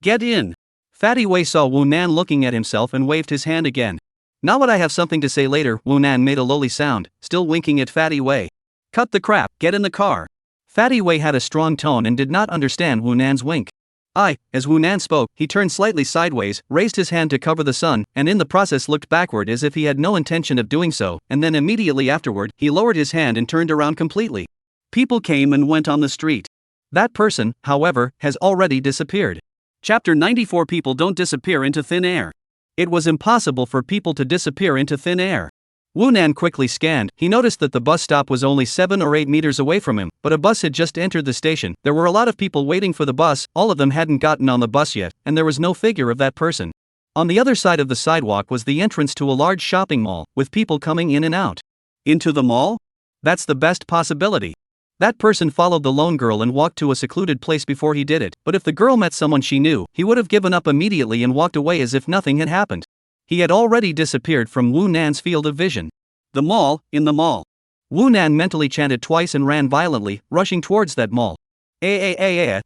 Speaker 1: "Get in." Fatty Wei saw Woonan looking at himself and waved his hand again. "Not what I have something to say later." Woonan made a lowly sound, still winking at Fatty Wei. "Cut the crap, get in the car." Fatty Wei had a strong tone and did not understand Woonan's wink. As Woonan spoke, he turned slightly sideways, raised his hand to cover the sun, and in the process looked backward as if he had no intention of doing so, and then immediately afterward, he lowered his hand and turned around completely. People came and went on the street. That person, however, has already disappeared. Chapter 94. People don't disappear into thin air. It was impossible for people to disappear into thin air. Woonan quickly scanned. He noticed that the bus stop was only 7 or 8 meters away from him, but a bus had just entered the station. There were a lot of people waiting for the bus, all of them hadn't gotten on the bus yet, and there was no figure of that person. On the other side of the sidewalk was the entrance to a large shopping mall, with people coming in and out. Into the mall? That's the best possibility. That person followed the lone girl and walked to a secluded place before he did it, but if the girl met someone she knew, he would have given up immediately and walked away as if nothing had happened. He had already disappeared from Woonan's field of vision. The mall, in the mall. Woonan mentally chanted twice and ran violently, rushing towards that mall.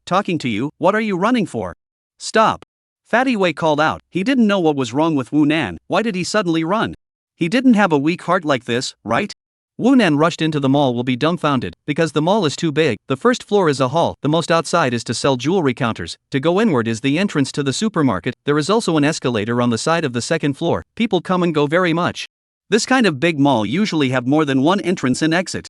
Speaker 1: Talking to you, what are you running for? Stop. Fatty Wei called out. He didn't know what was wrong with Woonan. Why did he suddenly run? He didn't have a weak heart like this, right? Woonan rushed into the mall will be dumbfounded, because the mall is too big. The first floor is a hall, the most outside is to sell jewelry counters, to go inward is the entrance to the supermarket, there is also an escalator on the side of the second floor, people come and go very much. This kind of big mall usually have more than one entrance and exit.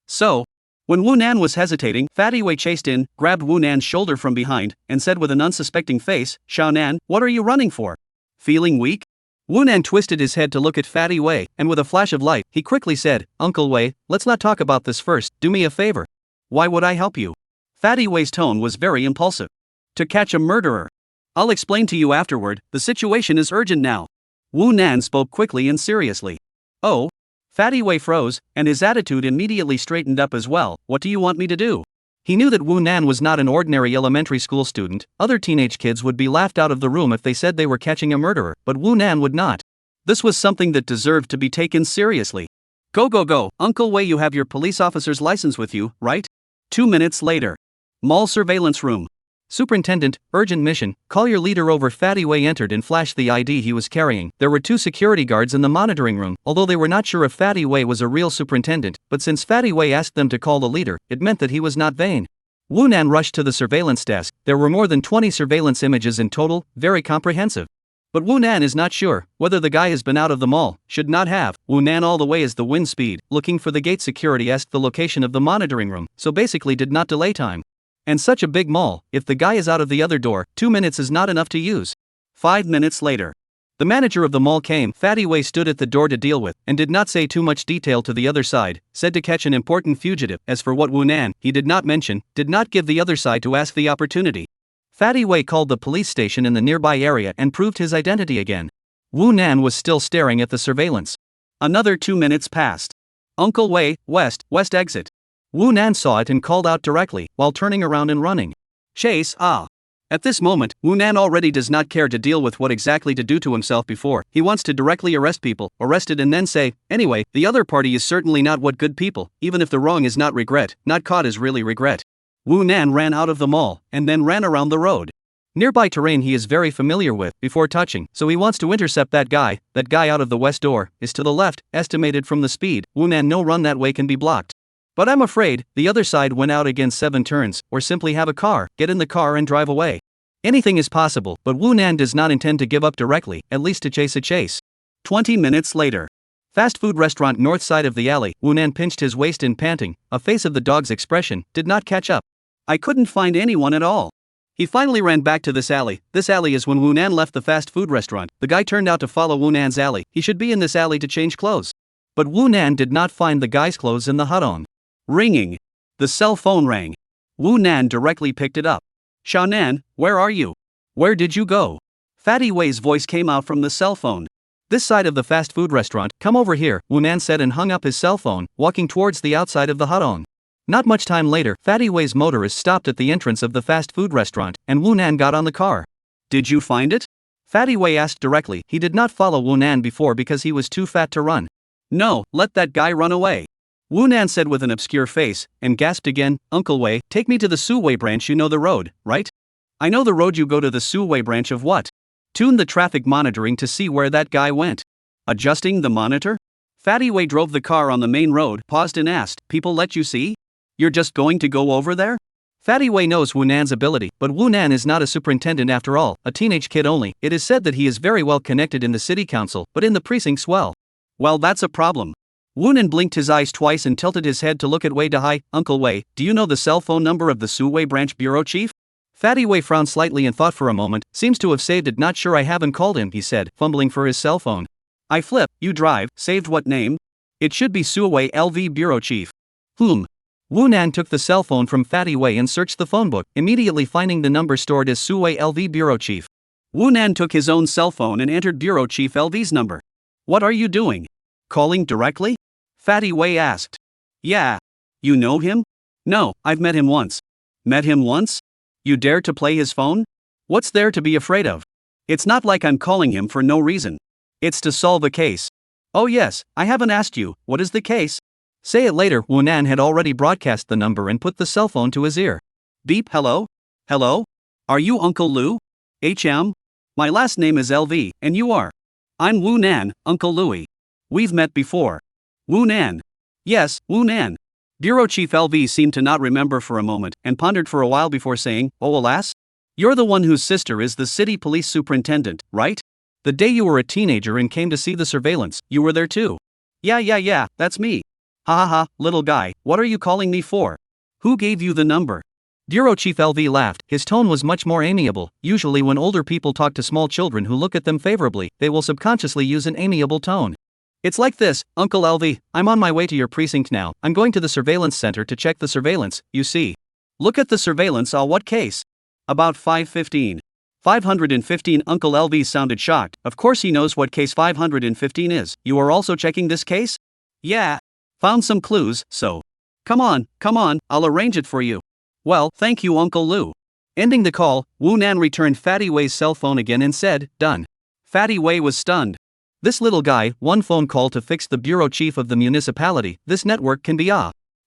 Speaker 1: So, when Woonan was hesitating, Fatty Wei chased in, grabbed Woonan's shoulder from behind, and said with an unsuspecting face, "Xiaonan, what are you running for? Feeling weak?" Woonan twisted his head to look at Fatty Wei, and with a flash of light, he quickly said, "Uncle Wei, let's not talk about this first, do me a favor." "Why would I help you?" Fatty Wei's tone was very impulsive. "To catch a murderer. I'll explain to you afterward, the situation is urgent now." Woonan spoke quickly and seriously. "Oh?" Fatty Wei froze, and his attitude immediately straightened up as well. "What do you want me to do?" He knew that Woonan was not an ordinary elementary school student. Other teenage kids would be laughed out of the room if they said they were catching a murderer, but Woonan would not. This was something that deserved to be taken seriously. Go. Uncle Wei, you have your police officer's license with you, right?" 2 minutes later. Mall surveillance room. "Superintendent, urgent mission, call your leader over." Fatty Wei entered and flashed the ID he was carrying. There were 2 security guards in the monitoring room, although they were not sure if Fatty Wei was a real superintendent, but since Fatty Wei asked them to call the leader, it meant that he was not vain. Woonan rushed to the surveillance desk. There were more than 20 surveillance images in total, very comprehensive. But Woonan is not sure whether the guy has been out of the mall, should not have. Woonan all the way as the wind speed, looking for the gate. Security asked the location of the monitoring room, so basically did not delay time. And such a big mall, if the guy is out of the other door, 2 minutes is not enough to use. 5 minutes later. The manager of the mall came. Fatty Wei stood at the door to deal with, and did not say too much detail to the other side, said to catch an important fugitive. As for what Woonan, he did not mention, did not give the other side to ask the opportunity. Fatty Wei called the police station in the nearby area and proved his identity again. Woonan was still staring at the surveillance. Another 2 minutes passed. "Uncle Wei, west exit." Woonan saw it and called out directly, while turning around and running. "Chase, ah." At this moment, Woonan already does not care to deal with what exactly to do to himself before. He wants to directly arrest people, arrested and then say, "Anyway, the other party is certainly not what good people, even if the wrong is not regret, not caught is really regret." Woonan ran out of the mall, and then ran around the road. Nearby terrain he is very familiar with, before touching, so he wants to intercept that guy out of the west door, is to the left, estimated from the speed. Woonan no run that way can be blocked. But I'm afraid, the other side went out again 7 turns, or simply have a car, get in the car and drive away. Anything is possible, but Woonan does not intend to give up directly, at least to chase a chase. 20 minutes later. Fast food restaurant north side of the alley. Woonan pinched his waist in panting, a face of the dog's expression, did not catch up. "I couldn't find anyone at all." He finally ran back to this alley. This alley is when Woonan left the fast food restaurant. The guy turned out to follow Woonan's alley. He should be in this alley to change clothes. But Wu Nan did not find the guy's clothes in the hutong. Ringing. The cell phone rang. Wu Nan directly picked it up. Xiao Nan, where are you? Where did you go? Fatty Wei's voice came out from the cell phone. This side of the fast food restaurant, come over here, Wu Nan said and hung up his cell phone, walking towards the outside of the hutong. Not much time later, Fatty Wei's motorist stopped at the entrance of the fast food restaurant, and Wu Nan got on the car. Did you find it? Fatty Wei asked directly. He did not follow Wu Nan before because he was too fat to run. No, let that guy run away. Wu Nan said with an obscure face, and gasped again, Uncle Wei, take me to the Suwei branch. You know the road, right? I know the road. You go to the Suwei branch of what? Tune the traffic monitoring to see where that guy went. Adjusting the monitor? Fatty Wei drove the car on the main road, paused and asked, people let you see? You're just going to go over there? Fatty Wei knows Wu Nan's ability, but Wu Nan is not a superintendent after all, a teenage kid only. It is said that he is very well connected in the city council, but in the precincts well, that's a problem. Wu Nan blinked his eyes twice and tilted his head to look at Wei Dahai. Uncle Wei, do you know the cell phone number of the Suwei branch bureau chief? Fatty Wei frowned slightly and thought for a moment. Seems to have saved it. Not sure, I haven't called him, he said, fumbling for his cell phone. I flip, you drive, saved what name? It should be Suwei LV bureau chief. Wu Nan took the cell phone from Fatty Wei and searched the phone book, immediately finding the number stored as Suwei LV bureau chief. Wu Nan took his own cell phone and entered bureau chief LV's number. What are you doing? Calling directly? Fatty Wei asked. Yeah. You know him? No, I've met him once. Met him once? You dare to play his phone? What's there to be afraid of? It's not like I'm calling him for no reason. It's to solve a case. Oh yes, I haven't asked you, what is the case? Say it later. Wu Nan had already broadcast the number and put the cell phone to his ear. Beep, hello? Hello? Are you Uncle Lu? HM? My last name is LV, and you are? I'm Wu Nan, Uncle Louie. We've met before. Wu Nan. Yes, Wu Nan. Bureau Chief LV seemed to not remember for a moment, and pondered for a while before saying, oh alas? You're the one whose sister is the city police superintendent, right? The day you were a teenager and came to see the surveillance, you were there too. Yeah, that's me. Ha ha ha, little guy, what are you calling me for? Who gave you the number? Bureau Chief LV laughed. His tone was much more amiable. Usually when older people talk to small children who look at them favorably, they will subconsciously use an amiable tone. It's like this, Uncle LV, I'm on my way to your precinct now. I'm going to the surveillance center to check the surveillance, you see. Look at the surveillance. What case? About 515. 515. Uncle LV sounded shocked. Of course he knows what case 515 is. You are also checking this case? Yeah. Found some clues, so. Come on, I'll arrange it for you. Well, thank you, Uncle Lu. Ending the call, Wu Nan returned Fatty Wei's cell phone again and said, done. Fatty Wei was stunned. This little guy, one phone call to fix the bureau chief of the municipality, this network can be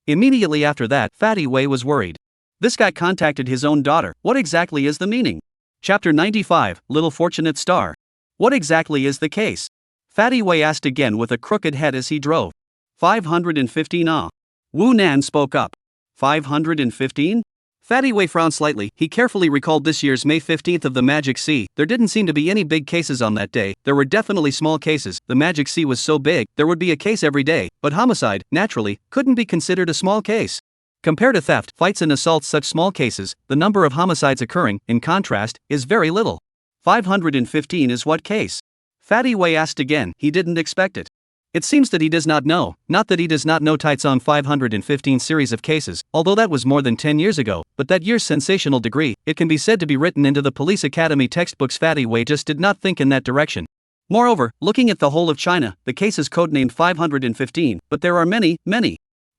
Speaker 1: Immediately after that, Fatty Wei was worried. This guy contacted his own daughter. What exactly is the meaning? Chapter 95, Little Fortunate Star. What exactly is the case? Fatty Wei asked again with a crooked head as he drove. 515. Wu Nan spoke up. 515? Fatty Wei frowned slightly. He carefully recalled this year's May 15th of the Magic Sea. There didn't seem to be any big cases on that day. There were definitely small cases. The Magic Sea was so big, there would be a case every day, but homicide, naturally, couldn't be considered a small case. Compared to theft, fights and assaults, such small cases, the number of homicides occurring, in contrast, is very little. 515 is what case? Fatty Wei asked again. He didn't expect it. It seems that he does not know, not that he does not know Taizong 515 series of cases, although that was more than 10 years ago, but that year's sensational degree, it can be said to be written into the police academy textbooks. Fatty Wei just did not think in that direction. Moreover, looking at the whole of China, the case is codenamed 515, but there are many.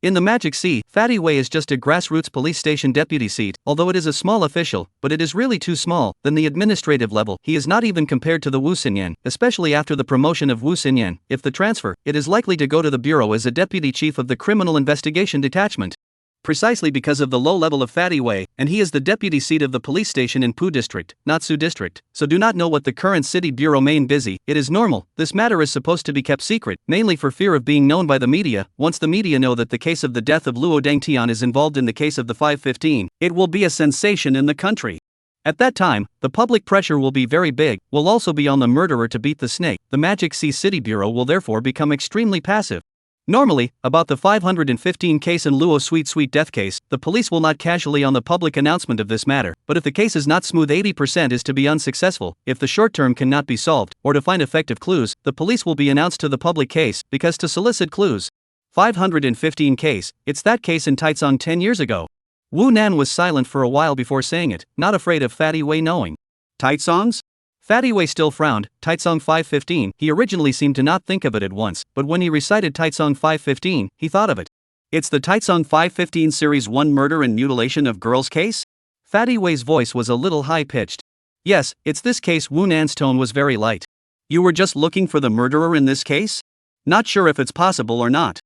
Speaker 1: In the Magic Sea, Fatty Wei is just a grassroots police station deputy seat, although it is a small official, but it is really too small. Than the administrative level, he is not even compared to the Wu Xinyan, especially after the promotion of Wu Xinyan. If the transfer, it is likely to go to the bureau as a deputy chief of the criminal investigation detachment. Precisely because of the low level of Fatty Wei, and he is the deputy seat of the police station in Pu district, not Su district, so do not know what the current city bureau main busy. It is normal. This matter is supposed to be kept secret, mainly for fear of being known by the media. Once the media know that the case of the death of Luo Dangtian is involved in the case of the 515, it will be a sensation in the country. At that time, the public pressure will be very big, will also be on the murderer to beat the snake. The Magic Sea City Bureau will therefore become extremely passive. Normally, about the 515 case in Luo Sweet death case, the police will not casually on the public announcement of this matter, but if the case is not smooth 80% is to be unsuccessful, if the short term cannot be solved, or to find effective clues, the police will be announced to the public case, because to solicit clues. 515 case, it's that case in Taizong 10 years ago. Wu Nan was silent for a while before saying it, not afraid of Fatty Wei knowing. Taizongs? Fatty Wei still frowned. Taizong 515, he originally seemed to not think of it at once, but when he recited Taizong 515, he thought of it. It's the Taizong 515 Series 1 murder and mutilation of girls case? Fatty Wei's voice was a little high-pitched. Yes, it's this case. Wu Nan's tone was very light. You were just looking for the murderer in this case? Not sure if it's possible or not.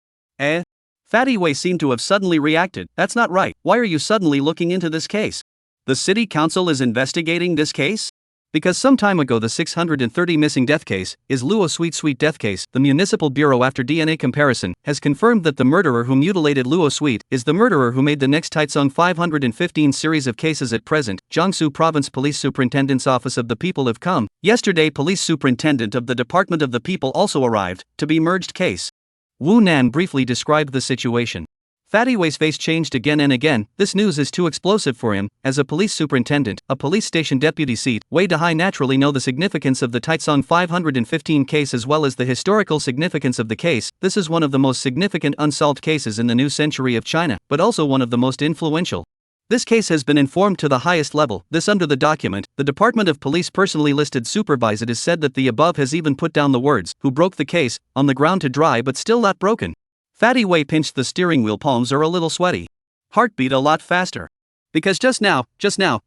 Speaker 1: Fatty Wei seemed to have suddenly reacted. That's not right. Why are you suddenly looking into this case? The city council is investigating this case? Because some time ago the 630 missing death case is Luo Sweet death case. The municipal bureau, after DNA comparison, has confirmed that the murderer who mutilated Luo Sweet is the murderer who made the next Taizong 515 series of cases at present. Jiangsu Province Police Superintendent's Office of the People have come. Yesterday Police Superintendent of the Department of the People also arrived, to be merged case. Wu Nan briefly described the situation. Fatty Wei's face changed again and again. This news is too explosive for him. As a police superintendent, a police station deputy seat, Wei Dehai naturally know the significance of the Taizong 515 case as well as the historical significance of the case. This is one of the most significant unsolved cases in the new century of China, but also one of the most influential. This case has been informed to the highest level. This under the document, the Department of Police personally listed supervise. It is said that the above has even put down the words, who broke the case, on the ground to dry but still not broken. Fatty Wei pinched the steering wheel. Palms are a little sweaty. Heart beat a lot faster. Because just now,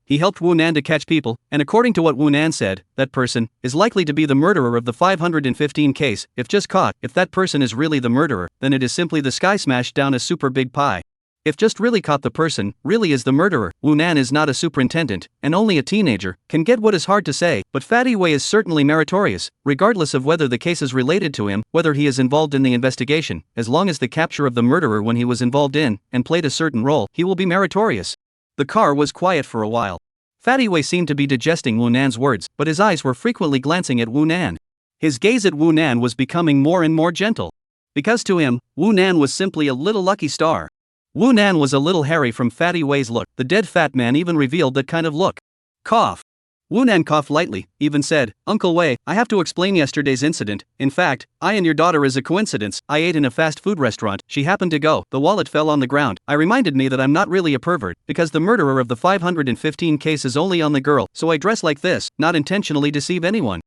Speaker 1: he helped Wu Nan to catch people, and according to what Wu Nan said, that person is likely to be the murderer of the 515 case. If just caught, if that person is really the murderer, then it is simply the sky smashed down a super big pie. If just really caught the person, really is the murderer, Wu Nan is not a superintendent, and only a teenager, can get what is hard to say, but Fatty Wei is certainly meritorious, regardless of whether the case is related to him, whether he is involved in the investigation, as long as the capture of the murderer when he was involved in, and played a certain role, he will be meritorious. The car was quiet for a while. Fatty Wei seemed to be digesting Wu Nan's words, but his eyes were frequently glancing at Wu Nan. His gaze at Wu Nan was becoming more and more gentle. Because to him, Wu Nan was simply a little lucky star. Wu Nan was a little hairy from Fatty Wei's look. The dead fat man even revealed that kind of look. Cough. Wu Nan coughed lightly, even said, Uncle Wei, I have to explain yesterday's incident. In fact, I and your daughter is a coincidence. I ate in a fast food restaurant. She happened to go. The wallet fell on the ground. I reminded me that I'm not really a pervert, because the murderer of the 515 case is only on the girl, so I dress like this, not intentionally deceive anyone.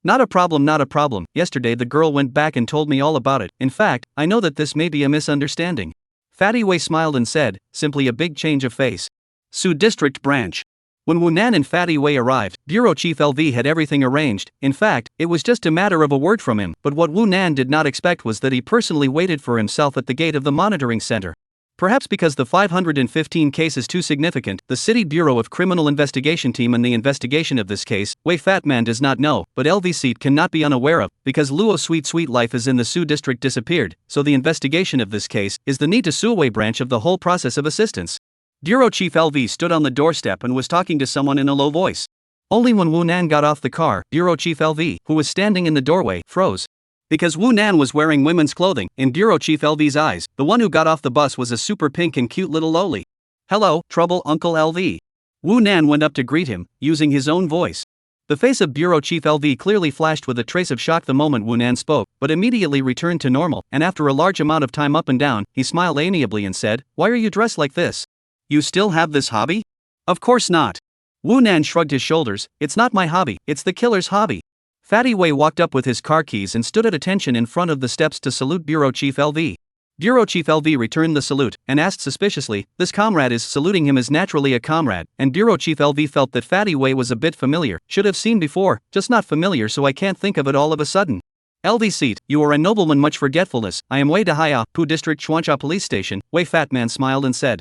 Speaker 1: Not a problem. Yesterday the girl went back and told me all about it. In fact, I know that this may be a misunderstanding. Fatty Wei smiled and said, simply a big change of face. Su District Branch. When Wu Nan and Fatty Wei arrived, Bureau Chief LV had everything arranged. In fact, it was just a matter of a word from him, but what Wu Nan did not expect was that he personally waited for himself at the gate of the monitoring center. Perhaps because the 515 case is too significant, the City Bureau of Criminal Investigation team and the investigation of this case, Wei Fatman does not know, but LV seat cannot be unaware of, because Luo Sweet life is in the Su district disappeared, so the investigation of this case is the need to Suwei branch of the whole process of assistance. Bureau Chief LV stood on the doorstep and was talking to someone in a low voice. Only when Wu Nan got off the car, Bureau Chief LV, who was standing in the doorway, froze. Because Wu Nan was wearing women's clothing, in Bureau Chief LV's eyes, the one who got off the bus was a super pink and cute little loli. Hello, trouble Uncle LV. Wu Nan went up to greet him, using his own voice. The face of Bureau Chief LV clearly flashed with a trace of shock the moment Wu Nan spoke, but immediately returned to normal, and after a large amount of time up and down, he smiled amiably and said, Why are you dressed like this? You still have this hobby? Of course not. Wu Nan shrugged his shoulders, It's not my hobby, it's the killer's hobby. Fatty Wei walked up with his car keys and stood at attention in front of the steps to salute Bureau Chief LV. Bureau Chief LV returned the salute, and asked suspiciously, This comrade is saluting him as naturally a comrade, and Bureau Chief LV felt that Fatty Wei was a bit familiar, should have seen before, just not familiar so I can't think of it all of a sudden. LV seat, you are a nobleman much forgetfulness, I am Wei Dehaya, Pu District Chuancha Police Station, Wei Fatman smiled and said.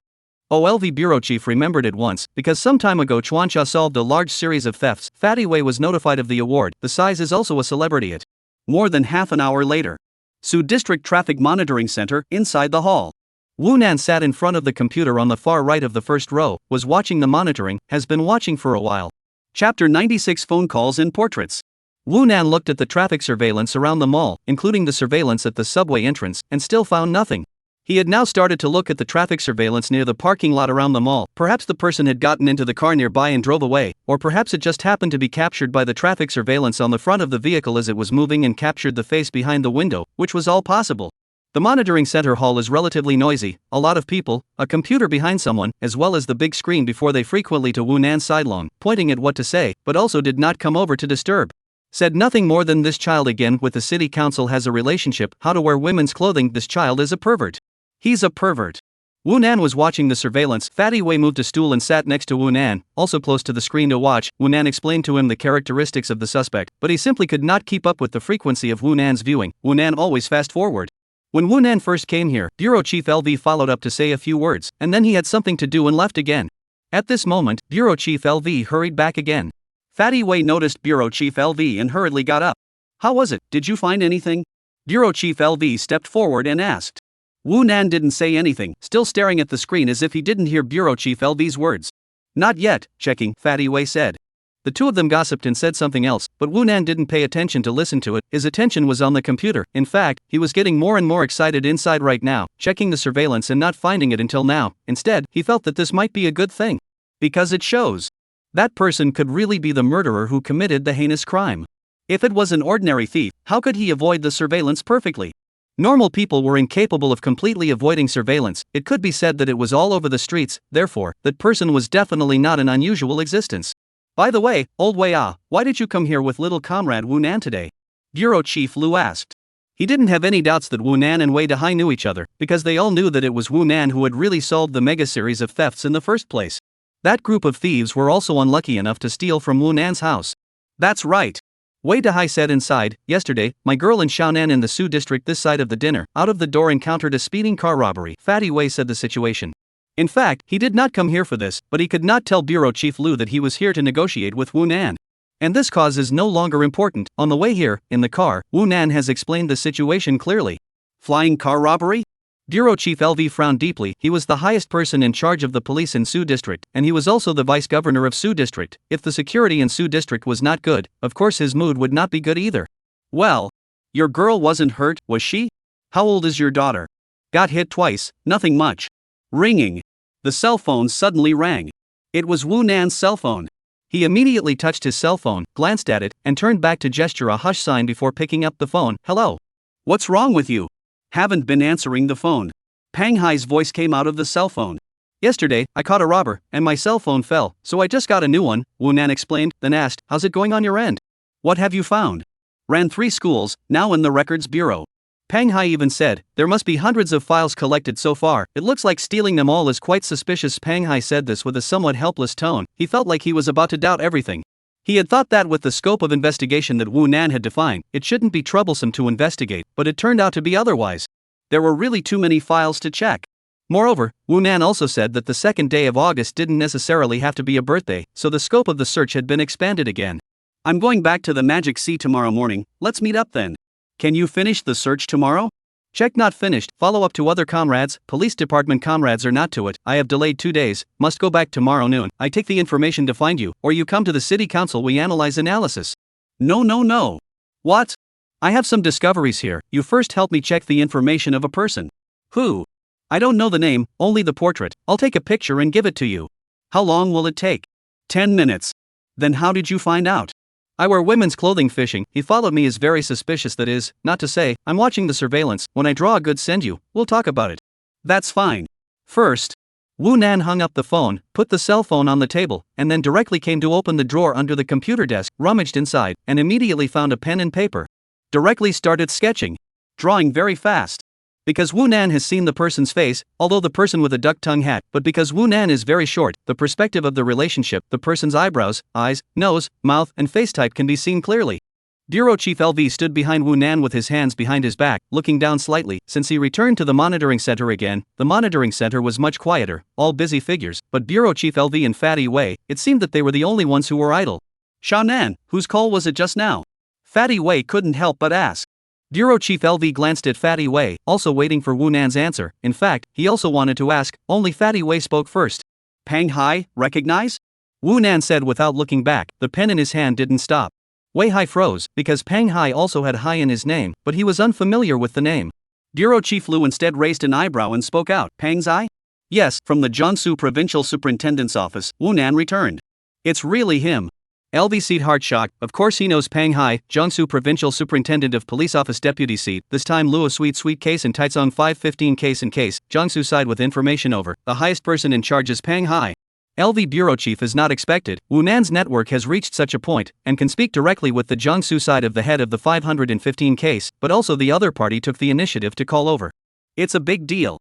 Speaker 1: Oh LV Bureau Chief remembered at once, because some time ago Chuancha solved a large series of thefts. Fatty Wei was notified of the award, the size is also a celebrity at. More than half an hour later. Su District Traffic Monitoring Center, inside the hall. Wu Nan sat in front of the computer on the far right of the first row, was watching the monitoring, has been watching for a while. Chapter 96 Phone Calls and Portraits. Wu Nan looked at the traffic surveillance around the mall, including the surveillance at the subway entrance, and still found nothing. He had now started to look at the traffic surveillance near the parking lot around the mall. Perhaps the person had gotten into the car nearby and drove away, or perhaps it just happened to be captured by the traffic surveillance on the front of the vehicle as it was moving and captured the face behind the window, which was all possible. The monitoring center hall is relatively noisy, a lot of people, a computer behind someone, as well as the big screen before they frequently to Wu Nan's sidelong, pointing at what to say, but also did not come over to disturb. Said nothing more than this child again with the city council has a relationship, how to wear women's clothing, this child is a pervert. He's a pervert. Wu Nan was watching the surveillance. Fatty Wei moved a stool and sat next to Wu Nan, also close to the screen to watch. Wu Nan explained to him the characteristics of the suspect, but he simply could not keep up with the frequency of Wu Nan's viewing. Wu Nan always fast forward. When Wu Nan first came here, Bureau Chief LV followed up to say a few words, and then he had something to do and left again. At this moment, Bureau Chief LV hurried back again. Fatty Wei noticed Bureau Chief LV and hurriedly got up. How was it? Did you find anything? Bureau Chief LV stepped forward and asked. Wu Nan didn't say anything, still staring at the screen as if he didn't hear Bureau Chief LV's words. Not yet, checking, Fatty Wei said. The two of them gossiped and said something else, but Wu Nan didn't pay attention to listen to it. His attention was on the computer. In fact, he was getting more and more excited inside right now, checking the surveillance and not finding it until now. Instead, he felt that this might be a good thing. Because it shows that person could really be the murderer who committed the heinous crime. If it was an ordinary thief, how could he avoid the surveillance perfectly? Normal people were incapable of completely avoiding surveillance. It could be said that it was all over the streets, therefore, that person was definitely not an unusual existence. By the way, old Wei, why did you come here with little comrade Wu Nan today? Bureau Chief Lu asked. He didn't have any doubts that Wu Nan and Wei Dehai knew each other, because they all knew that it was Wu Nan who had really solved the mega series of thefts in the first place. That group of thieves were also unlucky enough to steal from Wu Nan's house. That's right. Wei Dehai said inside. Yesterday, my girl in Xiaonan in the Su district this side of the dinner, out of the door encountered a speeding car robbery. Fatty Wei said the situation. In fact, he did not come here for this, but he could not tell Bureau Chief Lu that he was here to negotiate with Wu Nan. And this cause is no longer important. On the way here, in the car, Wu Nan has explained the situation clearly. Flying car robbery? Bureau Chief LV frowned deeply. He was the highest person in charge of the police in Su District, and he was also the vice governor of Su District. If the security in Su District was not good, of course his mood would not be good either. Well, your girl wasn't hurt, was she? How old is your daughter? Got hit twice, nothing much. Ringing. The cell phone suddenly rang. It was Wu Nan's cell phone. He immediately touched his cell phone, glanced at it, and turned back to gesture a hush sign before picking up the phone. Hello. What's wrong with you? Haven't been answering the phone. Pang Hai's voice came out of the cell phone. Yesterday, I caught a robber, and my cell phone fell, so I just got a new one, Wu Nan explained, then asked, how's it going on your end? What have you found? Ran 3 schools, now in the records bureau. Pang Hai even said, there must be hundreds of files collected so far, it looks like stealing them all is quite suspicious. Pang Hai said this with a somewhat helpless tone. He felt like he was about to doubt everything. He had thought that with the scope of investigation that Wu Nan had defined, it shouldn't be troublesome to investigate, but it turned out to be otherwise. There were really too many files to check. Moreover, Wu Nan also said that the second day of August didn't necessarily have to be a birthday, so the scope of the search had been expanded again. I'm going back to the Magic Sea tomorrow morning, let's meet up then. Can you finish the search tomorrow? Check not finished, follow up to other comrades, police department comrades are not to it, I have delayed 2 days, must go back tomorrow noon, I take the information to find you, or you come to the city council we analyze analysis. No. What? I have some discoveries here, you first help me check the information of a person. Who? I don't know the name, only the portrait, I'll take a picture and give it to you. How long will it take? 10 minutes. Then how did you find out? I wear women's clothing fishing, he followed me is very suspicious that is, not to say, I'm watching the surveillance, when I draw a good send you, we'll talk about it. That's fine. First, Wu Nan hung up the phone, put the cell phone on the table, and then directly came to open the drawer under the computer desk, rummaged inside, and immediately found a pen and paper. Directly started sketching. Drawing very fast. Because Wu Nan has seen the person's face, although the person with a duck-tongue hat, but because Wu Nan is very short, the perspective of the relationship, the person's eyebrows, eyes, nose, mouth, and face type can be seen clearly. Bureau Chief LV stood behind Wu Nan with his hands behind his back, looking down slightly. Since he returned to the monitoring center again, the monitoring center was much quieter, all busy figures, but Bureau Chief LV and Fatty Wei, it seemed that they were the only ones who were idle. Xiaonan, whose call was it just now? Fatty Wei couldn't help but ask. Bureau Chief LV glanced at Fatty Wei, also waiting for Wu Nan's answer. In fact, he also wanted to ask, only Fatty Wei spoke first. Pang Hai, recognize? Wu Nan said without looking back, the pen in his hand didn't stop. Wei Hai froze, because Pang Hai also had Hai in his name, but he was unfamiliar with the name. Bureau Chief Lu instead raised an eyebrow and spoke out, Pang Zai? Yes, from the Jiangsu Provincial Superintendent's office, Wu Nan returned. It's really him. LV seat heart shock, of course he knows Pang Hai, Jiangsu Provincial Superintendent of Police Office Deputy seat, this time Luo sweet case in Taizong 515 case in case, Jiangsu side with information over, the highest person in charge is Pang Hai. LV Bureau Chief is not expected, Wu Nan's network has reached such a point, and can speak directly with the Jiangsu side of the head of the 515 case, but also the other party took the initiative to call over. It's a big deal.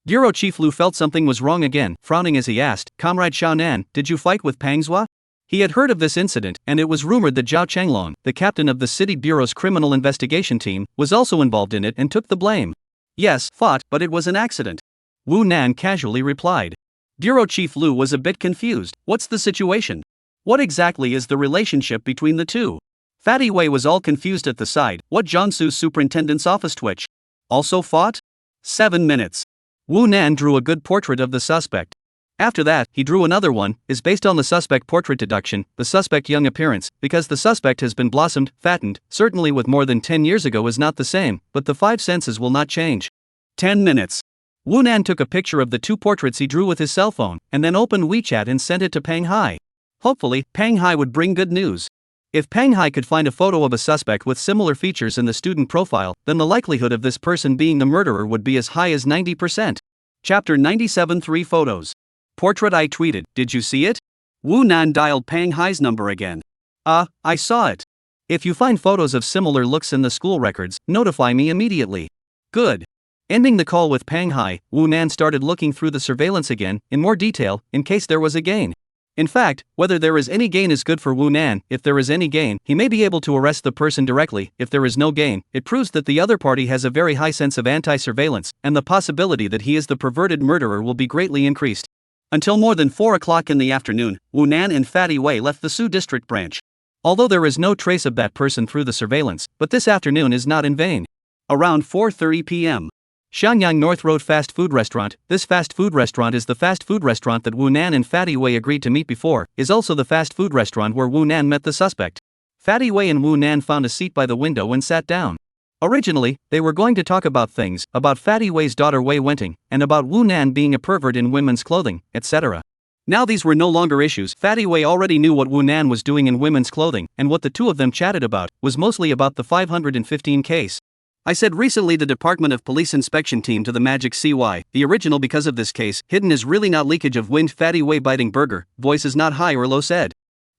Speaker 1: Bureau Chief Lu felt something was wrong again, frowning as he asked, Comrade Xiao Nan, did you fight with Pang Zhua? He had heard of this incident, and it was rumored that Zhao Chenglong, the captain of the city bureau's criminal investigation team, was also involved in it and took the blame. Yes, fought, but it was an accident. Wu Nan casually replied. Bureau Chief Lu was a bit confused. What's the situation? What exactly is the relationship between the two? Fatty Wei was all confused at the side. What Jiangsu superintendent's office twitch? Also fought? 7 minutes. Wu Nan drew a good portrait of the suspect. After that, he drew another one, is based on the suspect portrait deduction, the suspect young appearance, because the suspect has been blossomed, fattened, certainly with more than 10 years ago is not the same, but the 5 senses will not change. 10 minutes. Wu Nan took a picture of the 2 portraits he drew with his cell phone, and then opened WeChat and sent it to Pang Hai. Hopefully, Pang Hai would bring good news. If Pang Hai could find a photo of a suspect with similar features in the student profile, then the likelihood of this person being the murderer would be as high as 90%. Chapter 97 3 photos. Portrait I tweeted, did you see it? Wu Nan dialed Pang Hai's number again. I saw it. If you find photos of similar looks in the school records, notify me immediately. Good. Ending the call with Pang Hai, Wu Nan started looking through the surveillance again, in more detail, in case there was a gain. In fact, whether there is any gain is good for Wu Nan. If there is any gain, he may be able to arrest the person directly. If there is no gain, it proves that the other party has a very high sense of anti-surveillance, and the possibility that he is the perverted murderer will be greatly increased. Until more than 4 o'clock in the afternoon, Wu Nan and Fatty Wei left the Su district branch. Although there is no trace of that person through the surveillance, but this afternoon is not in vain. Around 4:30 p.m. Xiangyang North Road Fast Food Restaurant. This fast food restaurant is the fast food restaurant that Wu Nan and Fatty Wei agreed to meet before, is also the fast food restaurant where Wu Nan met the suspect. Fatty Wei and Wu Nan found a seat by the window and sat down. Originally, they were going to talk about things, about Fatty Wei's daughter Wei Wenting, and about Wu Nan being a pervert in women's clothing, etc. Now these were no longer issues. Fatty Wei already knew what Wu Nan was doing in women's clothing, and what the two of them chatted about was mostly about the 515 case. I said recently the Department of Police inspection team to the Magic CY, the original because of this case, hidden is really not leakage of wind. Fatty Wei biting burger, voice is not high or low said.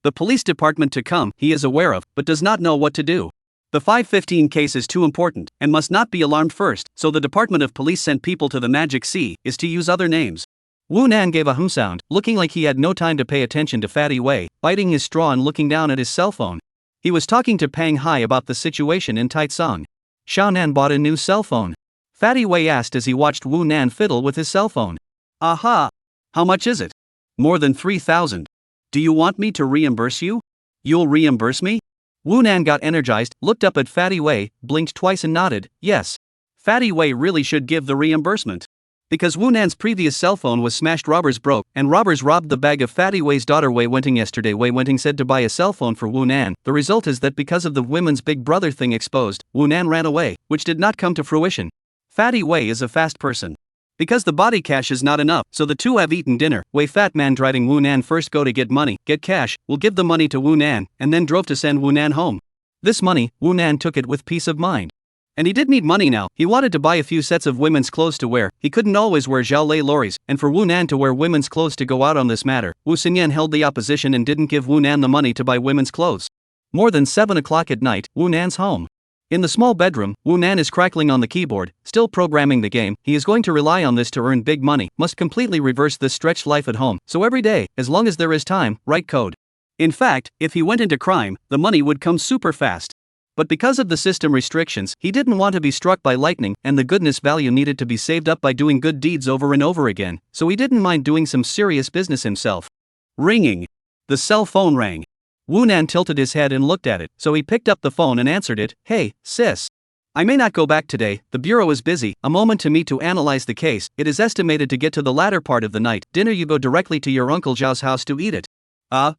Speaker 1: The police department to come, he is aware of, but does not know what to do. The 515 case is too important, and must not be alarmed first, so the Department of Police sent people to the Magic Sea, is to use other names. Wu Nan gave a sound, looking like he had no time to pay attention to Fatty Wei, biting his straw and looking down at his cell phone. He was talking to Pang Hai about the situation in Taizong. Xiao Nan bought a new cell phone. Fatty Wei asked as he watched Wu Nan fiddle with his cell phone. Aha! How much is it? More than 3,000. Do you want me to reimburse you? You'll reimburse me? Wu Nan got energized, looked up at Fatty Wei, blinked twice and nodded, yes. Fatty Wei really should give the reimbursement. Because Wu Nan's previous cell phone was smashed, robbers broke, and robbers robbed the bag of Fatty Wei's daughter Wei Wenting yesterday. Wei Wenting said to buy a cell phone for Wu Nan. The result is that because of the women's big brother thing exposed, Wu Nan ran away, which did not come to fruition. Fatty Wei is a fast person. Because the body cash is not enough, so the two have eaten dinner. Wei Fat Man driving Wu Nan first go to get money, get cash, will give the money to Wu Nan, and then drove to send Wu Nan home. This money, Wu Nan took it with peace of mind. And he did need money now. He wanted to buy a few sets of women's clothes to wear. He couldn't always wear Zhao Lei lorries, and for Wu Nan to wear women's clothes to go out on this matter, Wu Xinyan held the opposition and didn't give Wu Nan the money to buy women's clothes. More than 7 o'clock at night, Wu Nan's home. In the small bedroom, Wu Nan is crackling on the keyboard, still programming the game. He is going to rely on this to earn big money, must completely reverse this stretched life at home, so every day, as long as there is time, write code. In fact, if he went into crime, the money would come super fast. But because of the system restrictions, he didn't want to be struck by lightning, and the goodness value needed to be saved up by doing good deeds over and over again, so he didn't mind doing some serious business himself. Ringing. The cell phone rang. Wu Nan tilted his head and looked at it, so he picked up the phone and answered it. Hey, sis. I may not go back today, the bureau is busy, a moment to me to analyze the case. It is estimated to get to the latter part of the night. Dinner you go directly to your Uncle Zhao's house to eat it.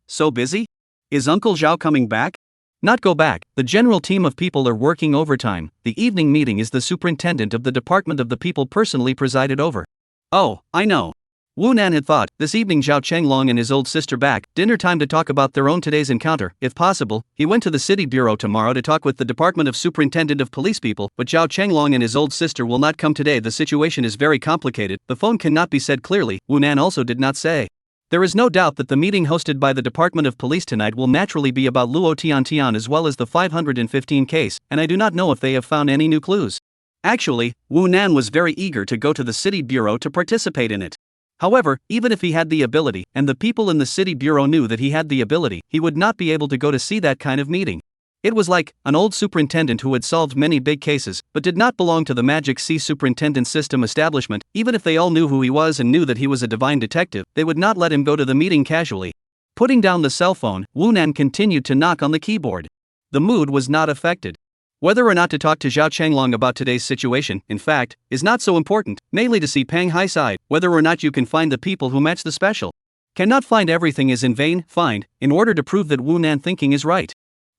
Speaker 1: So busy? Is Uncle Zhao coming back? Not go back, the general team of people are working overtime. The evening meeting is the superintendent of the department of the people personally presided over. Oh, I know. Wu Nan had thought, this evening Zhao Chenglong and his old sister back, dinner time to talk about their own today's encounter. If possible, he went to the city bureau tomorrow to talk with the department of superintendent of police people, but Zhao Chenglong and his old sister will not come today. The situation is very complicated, the phone cannot be said clearly, Wu Nan also did not say. There is no doubt that the meeting hosted by the Department of Police tonight will naturally be about Luo Tiantian as well as the 515 case, and I do not know if they have found any new clues. Actually, Wu Nan was very eager to go to the city bureau to participate in it. However, even if he had the ability, and the people in the city bureau knew that he had the ability, he would not be able to go to see that kind of meeting. It was like an old superintendent who had solved many big cases, but did not belong to the Magic C superintendent system establishment. Even if they all knew who he was and knew that he was a divine detective, they would not let him go to the meeting casually. Putting down the cell phone, Wu Nan continued to knock on the keyboard. The mood was not affected. Whether or not to talk to Zhao Chenglong about today's situation, in fact, is not so important, mainly to see Peng Hai's side. Whether or not you can find the people who match the special. Cannot find everything is in vain, find, in order to prove that Wu Nan thinking is right.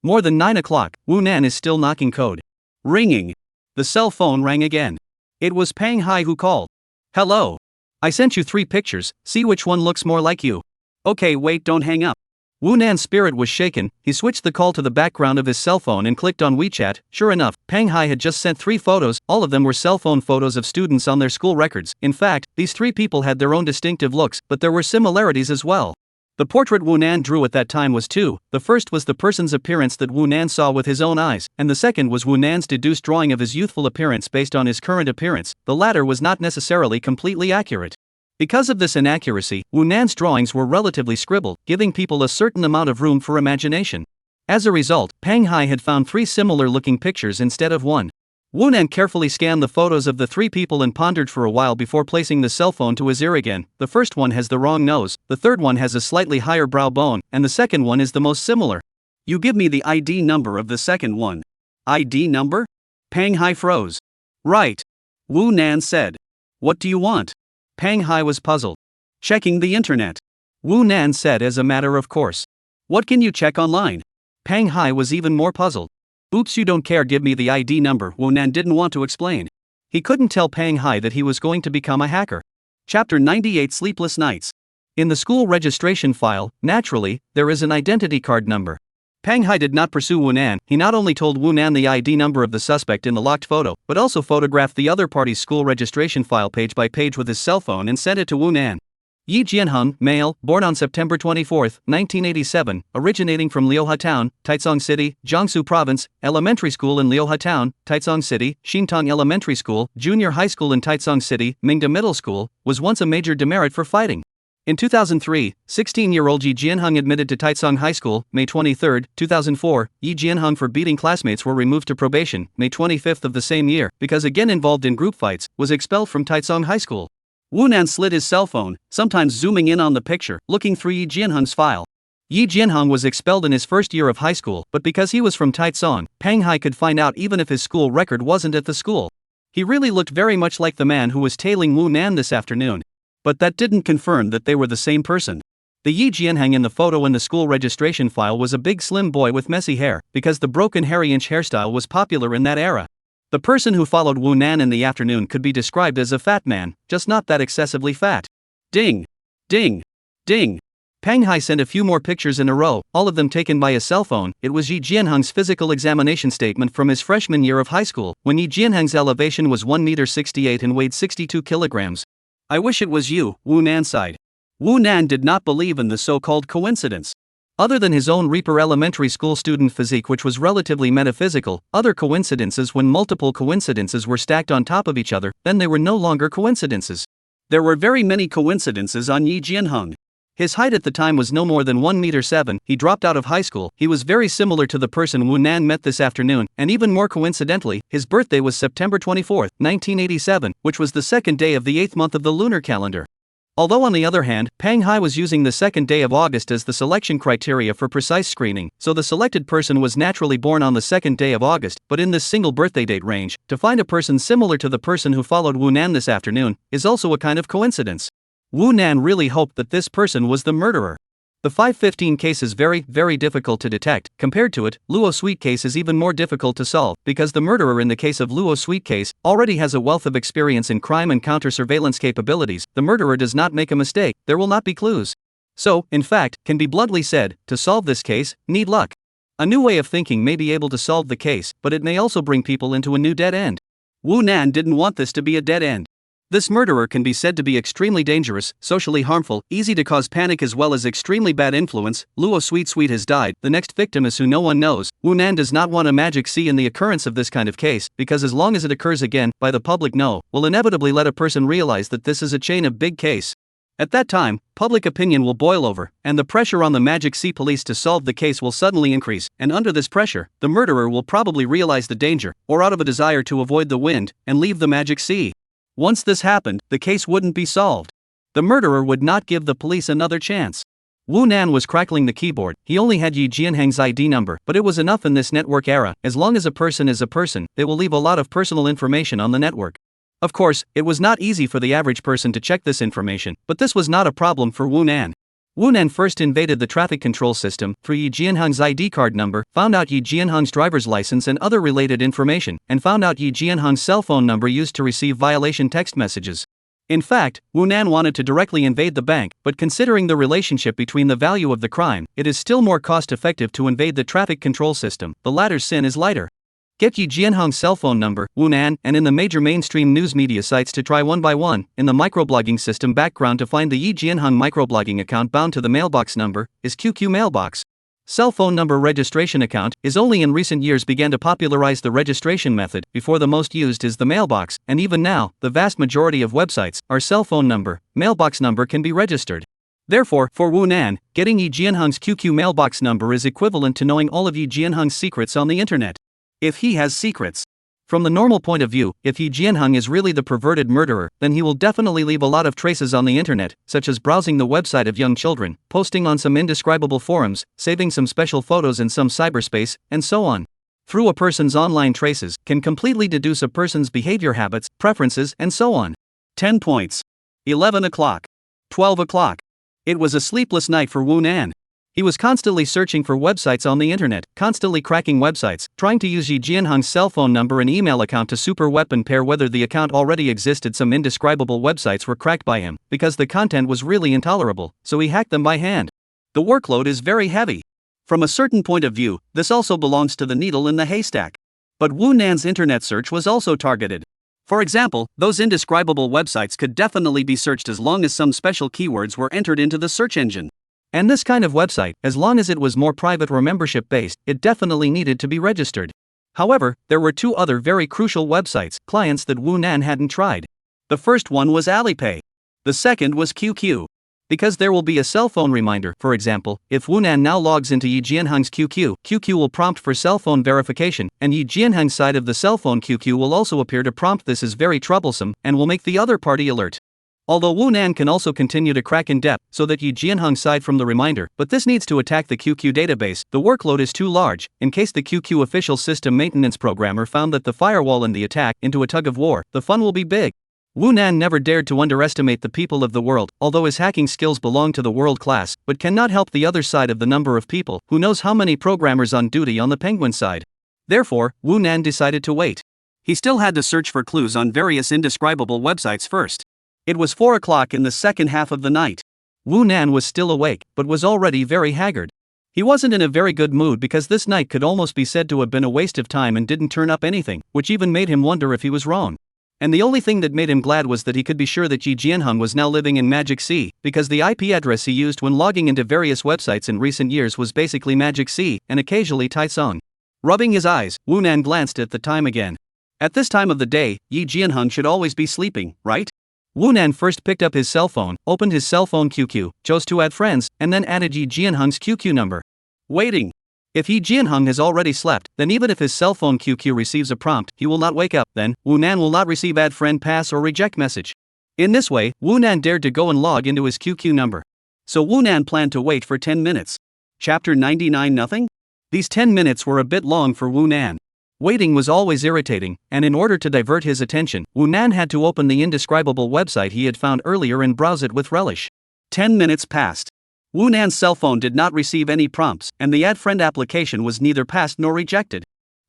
Speaker 1: More than 9 o'clock, Wu Nan is still knocking code. Ringing. The cell phone rang again. It was Peng Hai who called. Hello. I sent you 3 pictures, see which one looks more like you. Okay, wait, don't hang up. Wu Nan's spirit was shaken. He switched the call to the background of his cell phone and clicked on WeChat. Sure enough, Peng Hai had just sent 3 photos, all of them were cell phone photos of students on their school records. In fact, these 3 people had their own distinctive looks, but there were similarities as well. The portrait Wu Nan drew at that time was 2. The first was the person's appearance that Wu Nan saw with his own eyes, and the second was Wu Nan's deduced drawing of his youthful appearance based on his current appearance. The latter was not necessarily completely accurate. Because of this inaccuracy, Wu Nan's drawings were relatively scribbled, giving people a certain amount of room for imagination. As a result, Peng Hai had found 3 similar-looking pictures instead of 1. Wu Nan carefully scanned the photos of the 3 people and pondered for a while before placing the cell phone to his ear again. The first one has the wrong nose, the third one has a slightly higher brow bone, and the second one is the most similar. You give me the ID number of the second one. ID number? Peng Hai froze. Right. Wu Nan said. What do you want? Peng Hai was puzzled. Checking the internet. Wu Nan said as a matter of course. What can you check online? Peng Hai was even more puzzled. Oops, you don't care, give me the ID number. Wu Nan didn't want to explain. He couldn't tell Peng Hai that he was going to become a hacker. Chapter 98 Sleepless Nights. In the school registration file, naturally, there is an identity card number. Peng Hai did not pursue Wu Nan. He not only told Wu Nan the ID number of the suspect in the locked photo, but also photographed the other party's school registration file page by page with his cell phone and sent it to Wu Nan. Yi Jianheng, male, born on September 24, 1987, originating from Liuhe Town, Taicang City, Jiangsu Province, elementary school in Liuhe Town, Taicang City, Xintang Elementary School, junior high school in Taicang City, Mingda Middle School, was once a major demerit for fighting. In 2003, 16-year-old Yi Jianheng admitted to Taicang High School. May 23, 2004, Yi Jianheng for beating classmates were removed to probation. May 25 of the same year, because again involved in group fights, was expelled from Taicang High School. Wu Nan slid his cell phone, sometimes zooming in on the picture, looking through Yi Jianheng's file. Yi Jianheng was expelled in his first year of high school, but because he was from Taicang, Peng Hai could find out even if his school record wasn't at the school. He really looked very much like the man who was tailing Wu Nan this afternoon. But that didn't confirm that they were the same person. The Yi Jianheng in the photo in the school registration file was a big slim boy with messy hair, because the broken hairy-inch hairstyle was popular in that era. The person who followed Wu Nan in the afternoon could be described as a fat man, just not that excessively fat. Ding! Ding! Ding! Peng Hai sent a few more pictures in a row, all of them taken by his cell phone. It was Yi Jianheng's physical examination statement from his freshman year of high school, when Yi Jianheng's elevation was 1.68 m and weighed 62 kilograms. I wish it was you, Wu Nan sighed. Wu Nan did not believe in the so-called coincidence. Other than his own Reaper elementary school student physique, which was relatively metaphysical, other coincidences, when multiple coincidences were stacked on top of each other, then they were no longer coincidences. There were very many coincidences on Yi Jianheng. His height at the time was no more than 1.7 m, he dropped out of high school, he was very similar to the person Wu Nan met this afternoon, and even more coincidentally, his birthday was September 24, 1987, which was the second day of the 8th month of the lunar calendar. Although on the other hand, Peng Hai was using the second day of August as the selection criteria for precise screening, so the selected person was naturally born on the second day of August, but in this single birthday date range, to find a person similar to the person who followed Wu Nan this afternoon, is also a kind of coincidence. Wu Nan really hoped that this person was the murderer. The 515 case is very, very difficult to detect. Compared to it, Luo Sweet case is even more difficult to solve, because the murderer in the case of Luo Sweet case already has a wealth of experience in crime and counter-surveillance capabilities. The murderer does not make a mistake, there will not be clues. So, in fact, can be bluntly said, to solve this case, need luck. A new way of thinking may be able to solve the case, but it may also bring people into a new dead end. Wu Nan didn't want this to be a dead end. This murderer can be said to be extremely dangerous, socially harmful, easy to cause panic as well as extremely bad influence. Luo Sweet has died, the next victim is who no one knows. Wu Nan does not want a magic C in the occurrence of this kind of case, because as long as it occurs again, by the public will inevitably let a person realize that this is a chain of big case. At that time, public opinion will boil over, and the pressure on the Magic C police to solve the case will suddenly increase, and under this pressure, the murderer will probably realize the danger, or out of a desire to avoid the wind, and leave the Magic C. Once this happened, the case wouldn't be solved. The murderer would not give the police another chance. Wu Nan was crackling the keyboard. He only had Yi Jianheng's ID number, but it was enough in this network era. As long as a person is a person, they will leave a lot of personal information on the network. Of course, it was not easy for the average person to check this information, but this was not a problem for Wu Nan. Wu Nan first invaded the traffic control system through Yi Jianheng's ID card number, found out Yi Jianheng's driver's license and other related information, and found out Yi Jianheng's cell phone number used to receive violation text messages. In fact, Wu Nan wanted to directly invade the bank, but considering the relationship between the value of the crime, it is still more cost-effective to invade the traffic control system. The latter's sin is lighter. Get Yi Jianheng's cell phone number, Wu Nan, and in the major mainstream news media sites to try one by one, in the microblogging system background to find the Yi Jianheng microblogging account bound to the mailbox number, is QQ Mailbox. Cell phone number registration account is only in recent years began to popularize the registration method. Before the most used is the mailbox, and even now, the vast majority of websites are cell phone number, mailbox number can be registered. Therefore, for Wu Nan, getting Yi Jianheng's QQ mailbox number is equivalent to knowing all of Yi Jianheng's secrets on the internet. If he has secrets. From the normal point of view, if Yi Jianheng is really the perverted murderer, then he will definitely leave a lot of traces on the internet, such as browsing the website of young children, posting on some indescribable forums, saving some special photos in some cyberspace, and so on. Through a person's online traces, can completely deduce a person's behavior habits, preferences, and so on. 10 points. 11 o'clock. 12 o'clock. It was a sleepless night for Wu Nan. He was constantly searching for websites on the internet, constantly cracking websites, trying to use Yi Jianheng's cell phone number and email account to super weapon pair whether the account already existed. Some indescribable websites were cracked by him, because the content was really intolerable, so he hacked them by hand. The workload is very heavy. From a certain point of view, this also belongs to the needle in the haystack. But Wu Nan's internet search was also targeted. For example, those indescribable websites could definitely be searched as long as some special keywords were entered into the search engine. And this kind of website, as long as it was more private or membership-based, it definitely needed to be registered. However, there were two other very crucial websites, clients that Wu Nan hadn't tried. The first one was Alipay. The second was QQ. Because there will be a cell phone reminder. For example, if Wu Nan now logs into Yi Jianheng's QQ will prompt for cell phone verification, and Yi Jianheng's side of the cell phone QQ will also appear to prompt. This is very troublesome, and will make the other party alert. Although Wu Nan can also continue to crack in depth so that Yi Jianheng side from the reminder, but this needs to attack the QQ database. The workload is too large. In case the QQ official system maintenance programmer found that the firewall and the attack into a tug of war, the fun will be big. Wu Nan never dared to underestimate the people of the world, although his hacking skills belong to the world class, but cannot help the other side of the number of people. Who knows how many programmers on duty on the Penguin side? Therefore, Wu Nan decided to wait. He still had to search for clues on various indescribable websites first. It was 4 o'clock in the second half of the night. Wu Nan was still awake, but was already very haggard. He wasn't in a very good mood because this night could almost be said to have been a waste of time and didn't turn up anything, which even made him wonder if he was wrong. And the only thing that made him glad was that he could be sure that Yi Jianheng was now living in Magic C, because the IP address he used when logging into various websites in recent years was basically Magic C, and occasionally Taisong. Rubbing his eyes, Wu Nan glanced at the time again. At this time of the day, Yi Jianheng should always be sleeping, right? Wu Nan first picked up his cell phone, opened his cell phone QQ, chose to add friends, and then added Yi Jianheng's QQ number. Waiting. If Yi Jianheng has already slept, then even if his cell phone QQ receives a prompt, he will not wake up. Then, Wu Nan will not receive add friend pass or reject message. In this way, Wu Nan dared to go and log into his QQ number. So Wu Nan planned to wait for 10 minutes. Chapter 99 Nothing? These 10 minutes were a bit long for Wu Nan. Waiting was always irritating, and in order to divert his attention, Wu Nan had to open the indescribable website he had found earlier and browse it with relish. 10 minutes passed. Wu Nan's cell phone did not receive any prompts, and the Add Friend application was neither passed nor rejected.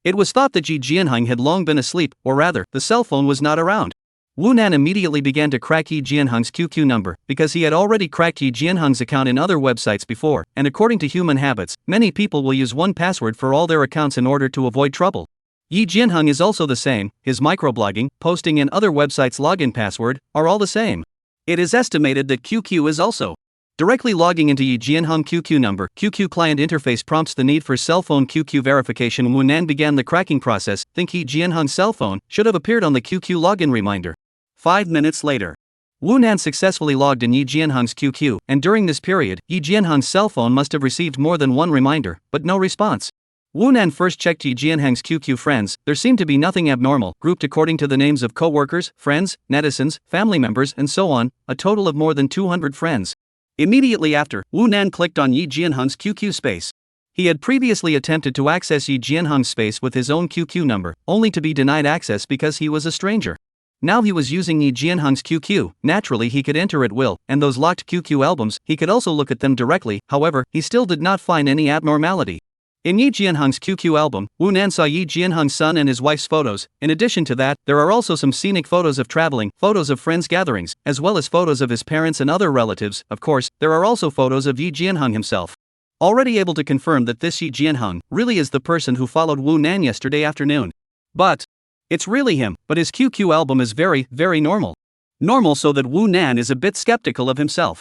Speaker 1: It was thought that Ji Jianheng had long been asleep, or rather, the cell phone was not around. Wu Nan immediately began to crack Yi Jianheng's QQ number, because he had already cracked Yi Jianheng's account in other websites before, and according to human habits, many people will use one password for all their accounts in order to avoid trouble. Yi Jianheng is also the same, his microblogging, posting and other websites' login password are all the same. It is estimated that QQ is also. Directly logging into Yi Jianheng QQ number, QQ client interface prompts the need for cell phone QQ verification. Wu Nan began the cracking process, think Yi Jianheng's cell phone should have appeared on the QQ login reminder. 5 minutes later, Wu Nan successfully logged in Yi Jianheng's QQ, and during this period, Yi Jianheng's cell phone must have received more than one reminder, but no response. Wu Nan first checked Yi Jianheng's QQ friends. There seemed to be nothing abnormal, grouped according to the names of co-workers, friends, netizens, family members and so on, a total of more than 200 friends. Immediately after, Wu Nan clicked on Yi Jianheng's QQ space. He had previously attempted to access Yi Jianheng's space with his own QQ number, only to be denied access because he was a stranger. Now he was using Yi Jianheng's QQ, naturally he could enter at will, and those locked QQ albums, he could also look at them directly. However, he still did not find any abnormality. In Yi Jianheng's QQ album, Wu Nan saw Yi Jianheng's son and his wife's photos. In addition to that, there are also some scenic photos of traveling, photos of friends' gatherings, as well as photos of his parents and other relatives. Of course, there are also photos of Yi Jianheng himself. Already able to confirm that this Yi Jianheng really is the person who followed Wu Nan yesterday afternoon. But it's really him, but his QQ album is very, very normal. Normal so that Wu Nan is a bit skeptical of himself.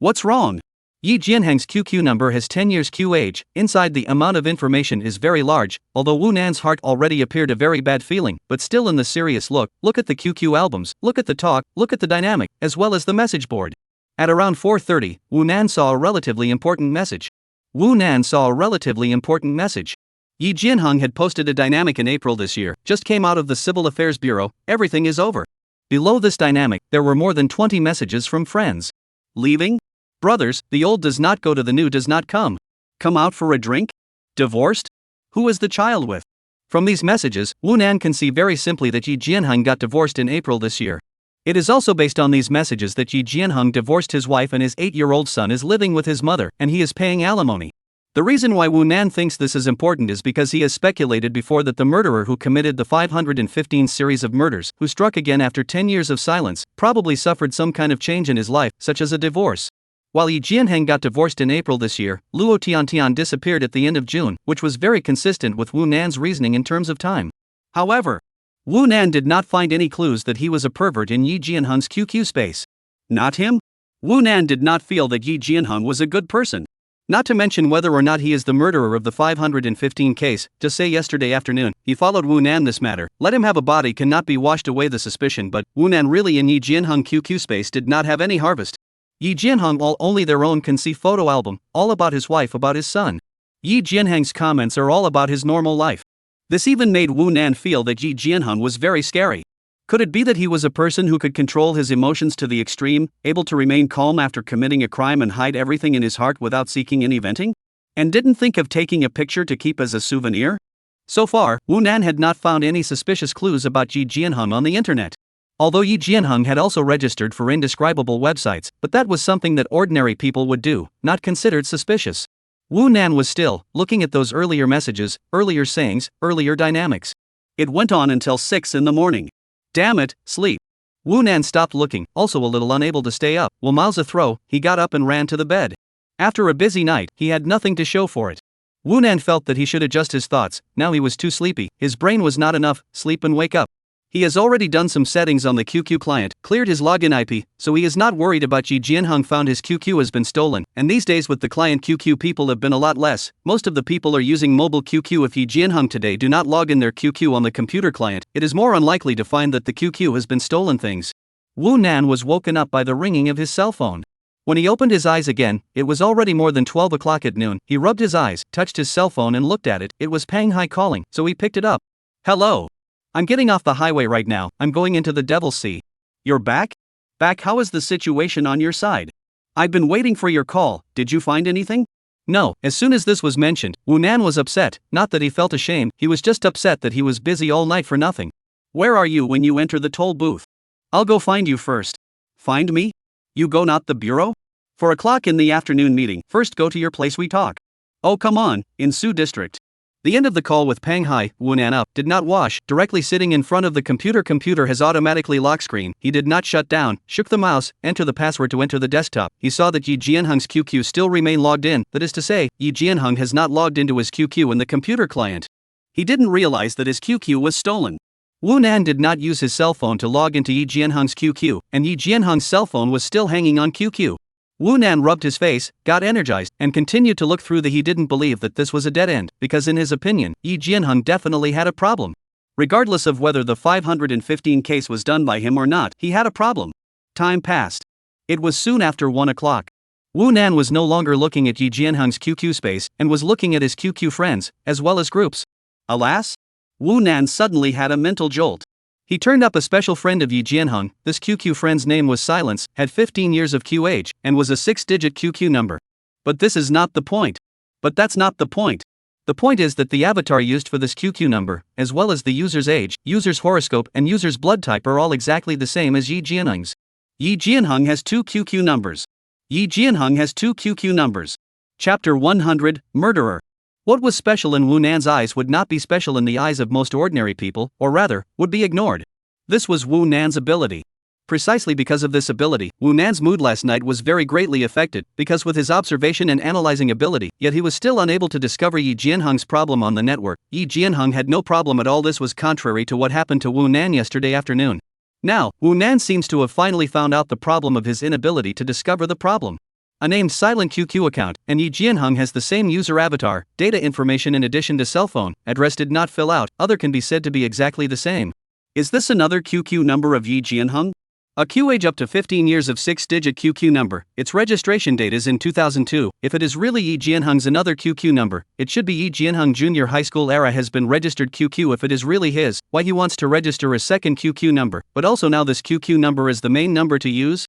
Speaker 1: What's wrong? Yi Jianheng's QQ number has 10 years Q age. Inside the amount of information is very large, although Wu Nan's heart already appeared a very bad feeling, but still in the serious look at the QQ albums, look at the talk, look at the dynamic, as well as the message board. At around 4:30, Wu Nan saw a relatively important message. Yi Jianheng had posted a dynamic in April this year, just came out of the Civil Affairs Bureau, everything is over. Below this dynamic, there were more than 20 messages from friends. Leaving? Brothers, the old does not go to the new does not come. Come out for a drink? Divorced? Who is the child with? From these messages, Wu Nan can see very simply that Yi Jianheng got divorced in April this year. It is also based on these messages that Yi Jianheng divorced his wife and his 8-year-old son is living with his mother, and he is paying alimony. The reason why Wu Nan thinks this is important is because he has speculated before that the murderer who committed the 515 series of murders, who struck again after 10 years of silence, probably suffered some kind of change in his life, such as a divorce. While Yi Jianheng got divorced in April this year, Luo Tiantian disappeared at the end of June, which was very consistent with Wu Nan's reasoning in terms of time. However, Wu Nan did not find any clues that he was a pervert in Yi Jianheng's QQ space. Not him? Wu Nan did not feel that Yi Jianheng was a good person. Not to mention whether or not he is the murderer of the 515 case. Just say yesterday afternoon, he followed Wu Nan this matter. Let him have a body cannot be washed away the suspicion, but Wu Nan really in Yi Jianheng QQ space did not have any harvest. Yi Jianheng all only their own can see photo album, all about his wife, about his son. Yi Jianheng's comments are all about his normal life. This even made Wu Nan feel that Yi Jianheng was very scary. Could it be that he was a person who could control his emotions to the extreme, able to remain calm after committing a crime and hide everything in his heart without seeking any venting? And didn't think of taking a picture to keep as a souvenir? So far, Wu Nan had not found any suspicious clues about Yi Jianheng on the internet. Although Yi Jianheng had also registered for indescribable websites, but that was something that ordinary people would do, not considered suspicious. Wu Nan was still looking at those earlier messages, earlier sayings, earlier dynamics. It went on until 6 in the morning. Damn it, sleep. Wu Nan stopped looking, also a little unable to stay up. Well, miles a throw, he got up and ran to the bed. After a busy night, he had nothing to show for it. Wu Nan felt that he should adjust his thoughts. Now he was too sleepy, his brain was not enough, sleep and wake up. He has already done some settings on the QQ client, cleared his login IP, so he is not worried about Yi Jianheng found his QQ has been stolen, and these days with the client QQ people have been a lot less. Most of the people are using mobile QQ. If Yi Jianheng today do not log in their QQ on the computer client, it is more unlikely to find that the QQ has been stolen things. Wu Nan was woken up by the ringing of his cell phone. When he opened his eyes again, it was already more than 12 o'clock at noon. He rubbed his eyes, touched his cell phone and looked at it. It was Pang Hai calling, so he picked it up. Hello. I'm getting off the highway right now, I'm going into the Devil's Sea. You're back? Back? How is the situation on your side? I've been waiting for your call, did you find anything? No. As soon as this was mentioned, Wu Nan was upset, not that he felt ashamed, he was just upset that he was busy all night for nothing. Where are you when you enter the toll booth? I'll go find you first. Find me? You go not the bureau? 4 o'clock in the afternoon meeting. First go to your place we talk. Oh come on, in Su District. The end of the call with Pang Hai, Wunan up, did not wash, directly sitting in front of the computer. Computer has automatically lock screen. He did not shut down, shook the mouse, enter the password to enter the desktop. He saw that Yi Jianheng's QQ still remain logged in, that is to say, Yi Jianheng has not logged into his QQ in the computer client. He didn't realize that his QQ was stolen. Wunan did not use his cell phone to log into Yi Jianheng's QQ, and Yi Jianheng's cell phone was still hanging on QQ. Wunan rubbed his face, got energized, and continued to look through. He didn't believe that this was a dead end, because in his opinion, Yi Jianheng definitely had a problem. Regardless of whether the 515 case was done by him or not, he had a problem. Time passed. It was soon after 1 o'clock. Wunan was no longer looking at Yi Jianheng's QQ space, and was looking at his QQ friends, as well as groups. Alas? Wunan suddenly had a mental jolt. He turned up a special friend of Yi Jianheng. This QQ friend's name was Silence, had 15 years of QH, and was a 6-digit QQ number. But this is not the point. But that's not the point. The point is that the avatar used for this QQ number, as well as the user's age, user's horoscope, and user's blood type are all exactly the same as Yi Jianheng's. Yi Jianheng has 2 QQ numbers. Yi Jianheng has 2 QQ numbers. Chapter 100, Murderer. What was special in Wunan's eyes would not be special in the eyes of most ordinary people, or rather, would be ignored. This was Wunan's ability. Precisely because of this ability, Wunan's mood last night was very greatly affected, because with his observation and analyzing ability, yet he was still unable to discover Yi Jianheng's problem on the network. Yi Jianheng had no problem at all. This was contrary to what happened to Wunan yesterday afternoon. Now, Wunan seems to have finally found out the problem of his inability to discover the problem. A named Silent QQ account, and Yi Jianheng has the same user avatar, data information in addition to cell phone, address did not fill out, other can be said to be exactly the same. Is this another QQ number of Yi Jianheng? A QH up to 15 years of 6-digit QQ number, its registration date is in 2002, if it is really Yi Jianheng's another QQ number, it should be Yi Jianheng Junior High School era has been registered QQ if it is really his, why he wants to register a second QQ number, but also now this QQ number is the main number to use?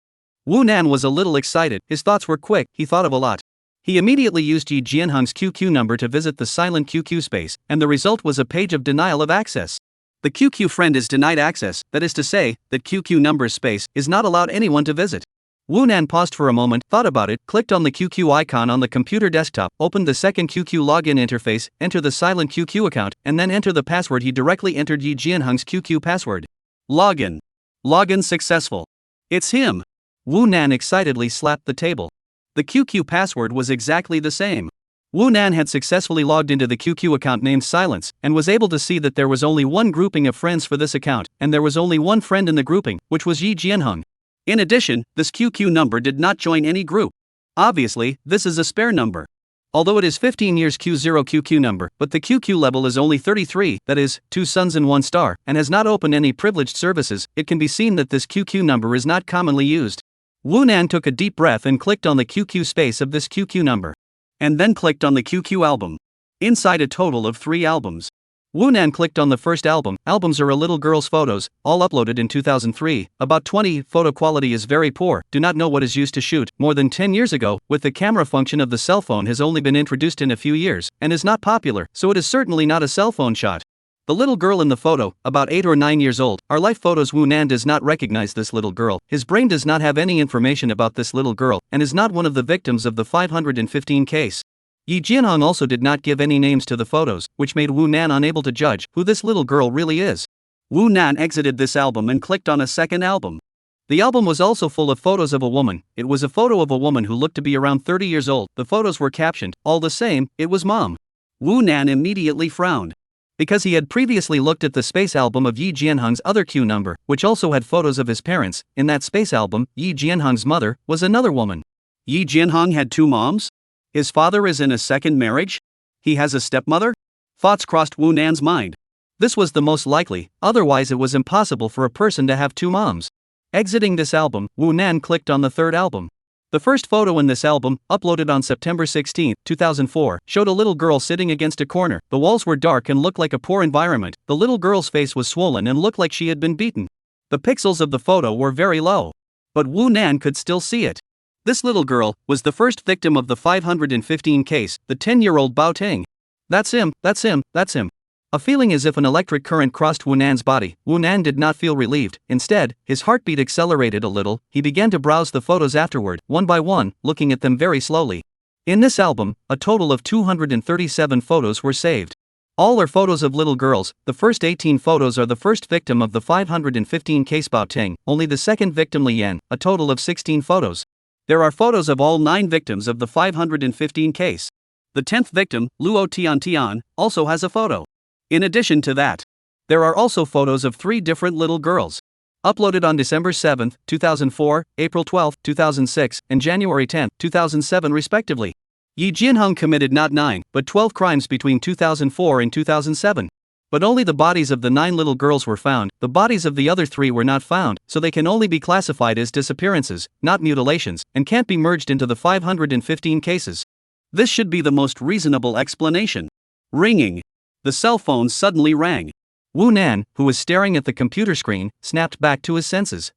Speaker 1: Wunan was a little excited, his thoughts were quick, he thought of a lot. He immediately used Yi Jianheng's QQ number to visit the silent QQ space, and the result was a page of denial of access. The QQ friend is denied access, that is to say, that QQ number's space is not allowed anyone to visit. Wunan paused for a moment, thought about it, clicked on the QQ icon on the computer desktop, opened the second QQ login interface, enter the silent QQ account, and then enter the password. He directly entered Yi Jianheng's QQ password. Login. Login successful. It's him. Wunan excitedly slapped the table. The QQ password was exactly the same. Wunan had successfully logged into the QQ account named Silence, and was able to see that there was only one grouping of friends for this account, and there was only one friend in the grouping, which was Yi Jianheng. In addition, this QQ number did not join any group. Obviously, this is a spare number. Although it is 15 years Q0 QQ number, but the QQ level is only 33, that is, 2 suns and 1 star, and has not opened any privileged services, it can be seen that this QQ number is not commonly used. Wunan took a deep breath and clicked on the QQ space of this QQ number. And then clicked on the QQ album. Inside a total of 3 albums. Wunan clicked on the first album. Albums are a little girl's photos, all uploaded in 2003, about 20, photo quality is very poor, do not know what is used to shoot, more than 10 years ago, with the camera function of the cell phone has only been introduced in a few years, and is not popular, so it is certainly not a cell phone shot. The little girl in the photo, about 8 or 9 years old, are life photos. Wunan does not recognize this little girl, his brain does not have any information about this little girl, and is not one of the victims of the 515 case. Yi Jianheng also did not give any names to the photos, which made Wunan unable to judge who this little girl really is. Wunan exited this album and clicked on a second album. The album was also full of photos of a woman. It was a photo of a woman who looked to be around 30 years old. The photos were captioned, all the same, it was mom. Wunan immediately frowned. Because he had previously looked at the space album of Yi Jianheng's other Q number, which also had photos of his parents. In that space album, Yi Jianheng's mother was another woman. Yi Jianheng had 2 moms? His father is in a second marriage? He has a stepmother? Thoughts crossed Wunan's mind. This was the most likely, otherwise it was impossible for a person to have 2 moms. Exiting this album, Wunan clicked on the third album. The first photo in this album, uploaded on September 16, 2004, showed a little girl sitting against a corner. The walls were dark and looked like a poor environment. The little girl's face was swollen and looked like she had been beaten. The pixels of the photo were very low. But Wunan could still see it. This little girl was the first victim of the 515 case, the 10-year-old Bao Ting. That's him, that's him, that's him. A feeling as if an electric current crossed Wu Nan's body. Wu Nan did not feel relieved. Instead, his heartbeat accelerated a little. He began to browse the photos afterward, one by one, looking at them very slowly. In this album, a total of 237 photos were saved. All are photos of little girls. The first 18 photos are the first victim of the 515 case Bao Ting, only the second victim Li Yan, a total of 16 photos. There are photos of all 9 victims of the 515 case. The 10th victim, Luo Tian, also has a photo. In addition to that, there are also photos of 3 different little girls. Uploaded on December 7, 2004, April 12, 2006, and January 10, 2007 respectively. Yi Jianheng committed not 9, but 12 crimes between 2004 and 2007. But only the bodies of the 9 little girls were found. The bodies of the other 3 were not found, so they can only be classified as disappearances, not mutilations, and can't be merged into the 515 cases. This should be the most reasonable explanation. Ringing. The cell phone suddenly rang. Wu Nan, who was staring at the computer screen, snapped back to his senses.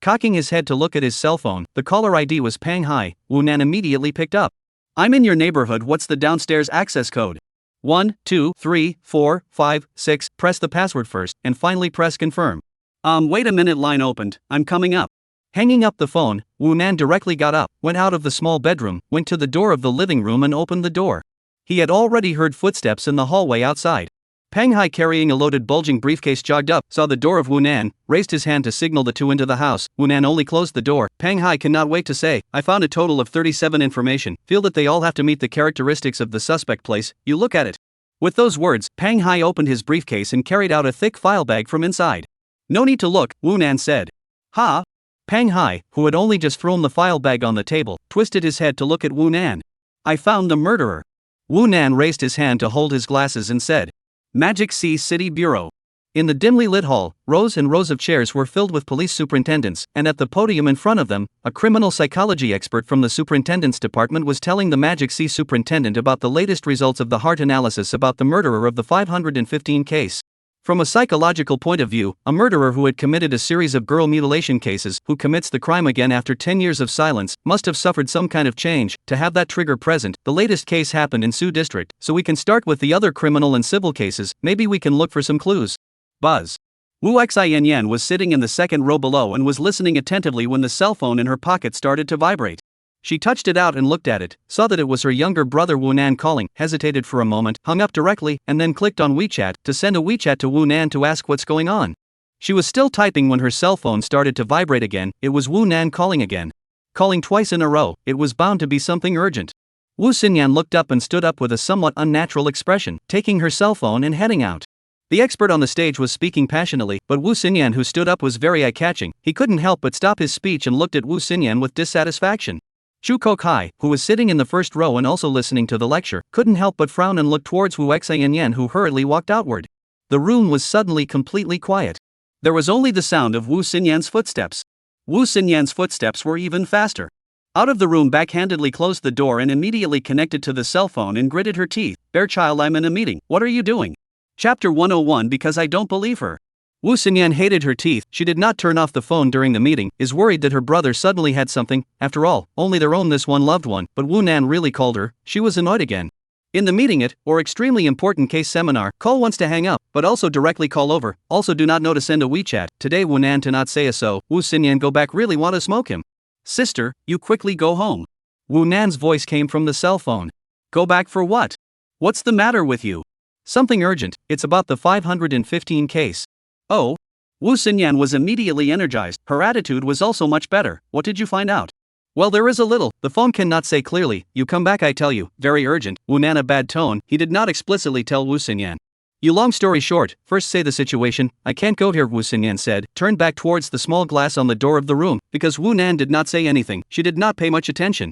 Speaker 1: Cocking his head to look at his cell phone, the caller ID was Pang Hai. Wu Nan immediately picked up. "I'm in your neighborhood, what's the downstairs access code?" 1, 2, 3, 4, 5, 6, press the password first, and finally press confirm. Wait a minute, line opened, I'm coming up. Hanging up the phone, Wu Nan directly got up, went out of the small bedroom, went to the door of the living room and opened the door. He had already heard footsteps in the hallway outside. Pang Hai, carrying a loaded bulging briefcase, jogged up, saw the door of Wu Nan, raised his hand to signal the 2 into the house. Wu Nan only closed the door. Pang Hai cannot wait to say, "I found a total of 37 information, feel that they all have to meet the characteristics of the suspect place, you look at it." With those words, Pang Hai opened his briefcase and carried out a thick file bag from inside. "No need to look," Wu Nan said. "Ha?" Pang Hai, who had only just thrown the file bag on the table, twisted his head to look at Wu Nan. "I found the murderer." Wu Nan raised his hand to hold his glasses and said, "Magic C City Bureau." In the dimly lit hall, rows and rows of chairs were filled with police superintendents, and at the podium in front of them, a criminal psychology expert from the superintendent's department was telling the Magic C superintendent about the latest results of the heart analysis about the murderer of the 515 case. From a psychological point of view, a murderer who had committed a series of girl mutilation cases, who commits the crime again after 10 years of silence, must have suffered some kind of change. To have that trigger present, the latest case happened in Su District, so we can start with the other criminal and civil cases, maybe we can look for some clues. Buzz. Wu Xianyan was sitting in the second row below and was listening attentively when the cell phone in her pocket started to vibrate. She touched it out and looked at it, saw that it was her younger brother Wu Nan calling, hesitated for a moment, hung up directly, and then clicked on WeChat to send a WeChat to Wu Nan to ask what's going on. She was still typing when her cell phone started to vibrate again. It was Wu Nan calling again. Calling twice in a row, it was bound to be something urgent. Wu Xinyan looked up and stood up with a somewhat unnatural expression, taking her cell phone and heading out. The expert on the stage was speaking passionately, but Wu Xinyan, who stood up, was very eye-catching. He couldn't help but stop his speech and looked at Wu Xinyan with dissatisfaction. Chu Kokai, who was sitting in the first row and also listening to the lecture, couldn't help but frown and look towards Wu Xianyan, who hurriedly walked outward. The room was suddenly completely quiet. There was only the sound of Wu Xinyan's footsteps. Wu Xinyan's footsteps were even faster. Out of the room, backhandedly closed the door and immediately connected to the cell phone and gritted her teeth. "Bear child, I'm in a meeting, what are you doing?" Chapter 101. Because I don't believe her. Wu Xinyan hated her teeth. She did not turn off the phone during the meeting, is worried that her brother suddenly had something, after all, only their own, this one loved one, but Wu Nan really called her. She was annoyed again. In the meeting or extremely important case seminar, call once to hang up, but also directly call over, also do not know to send a WeChat. Today Wu Nan to not say a so, Wu Xinyan go back, really want to smoke him. "Sister, you quickly go home." Wu Nan's voice came from the cell phone. "Go back for what? What's the matter with you?" "Something urgent, it's about the 515 case." "Oh?" Wu Xinyan was immediately energized. Her attitude was also much better. "What did you find out?" "Well, there is a little. The phone cannot say clearly. You come back, I tell you. Very urgent." Wu Nan, a bad tone. He did not explicitly tell Wu Xinyan. "You, long story short, first say the situation." "I can't go here," Wu Xinyan said, turned back towards the small glass on the door of the room. Because Wu Nan did not say anything, she did not pay much attention.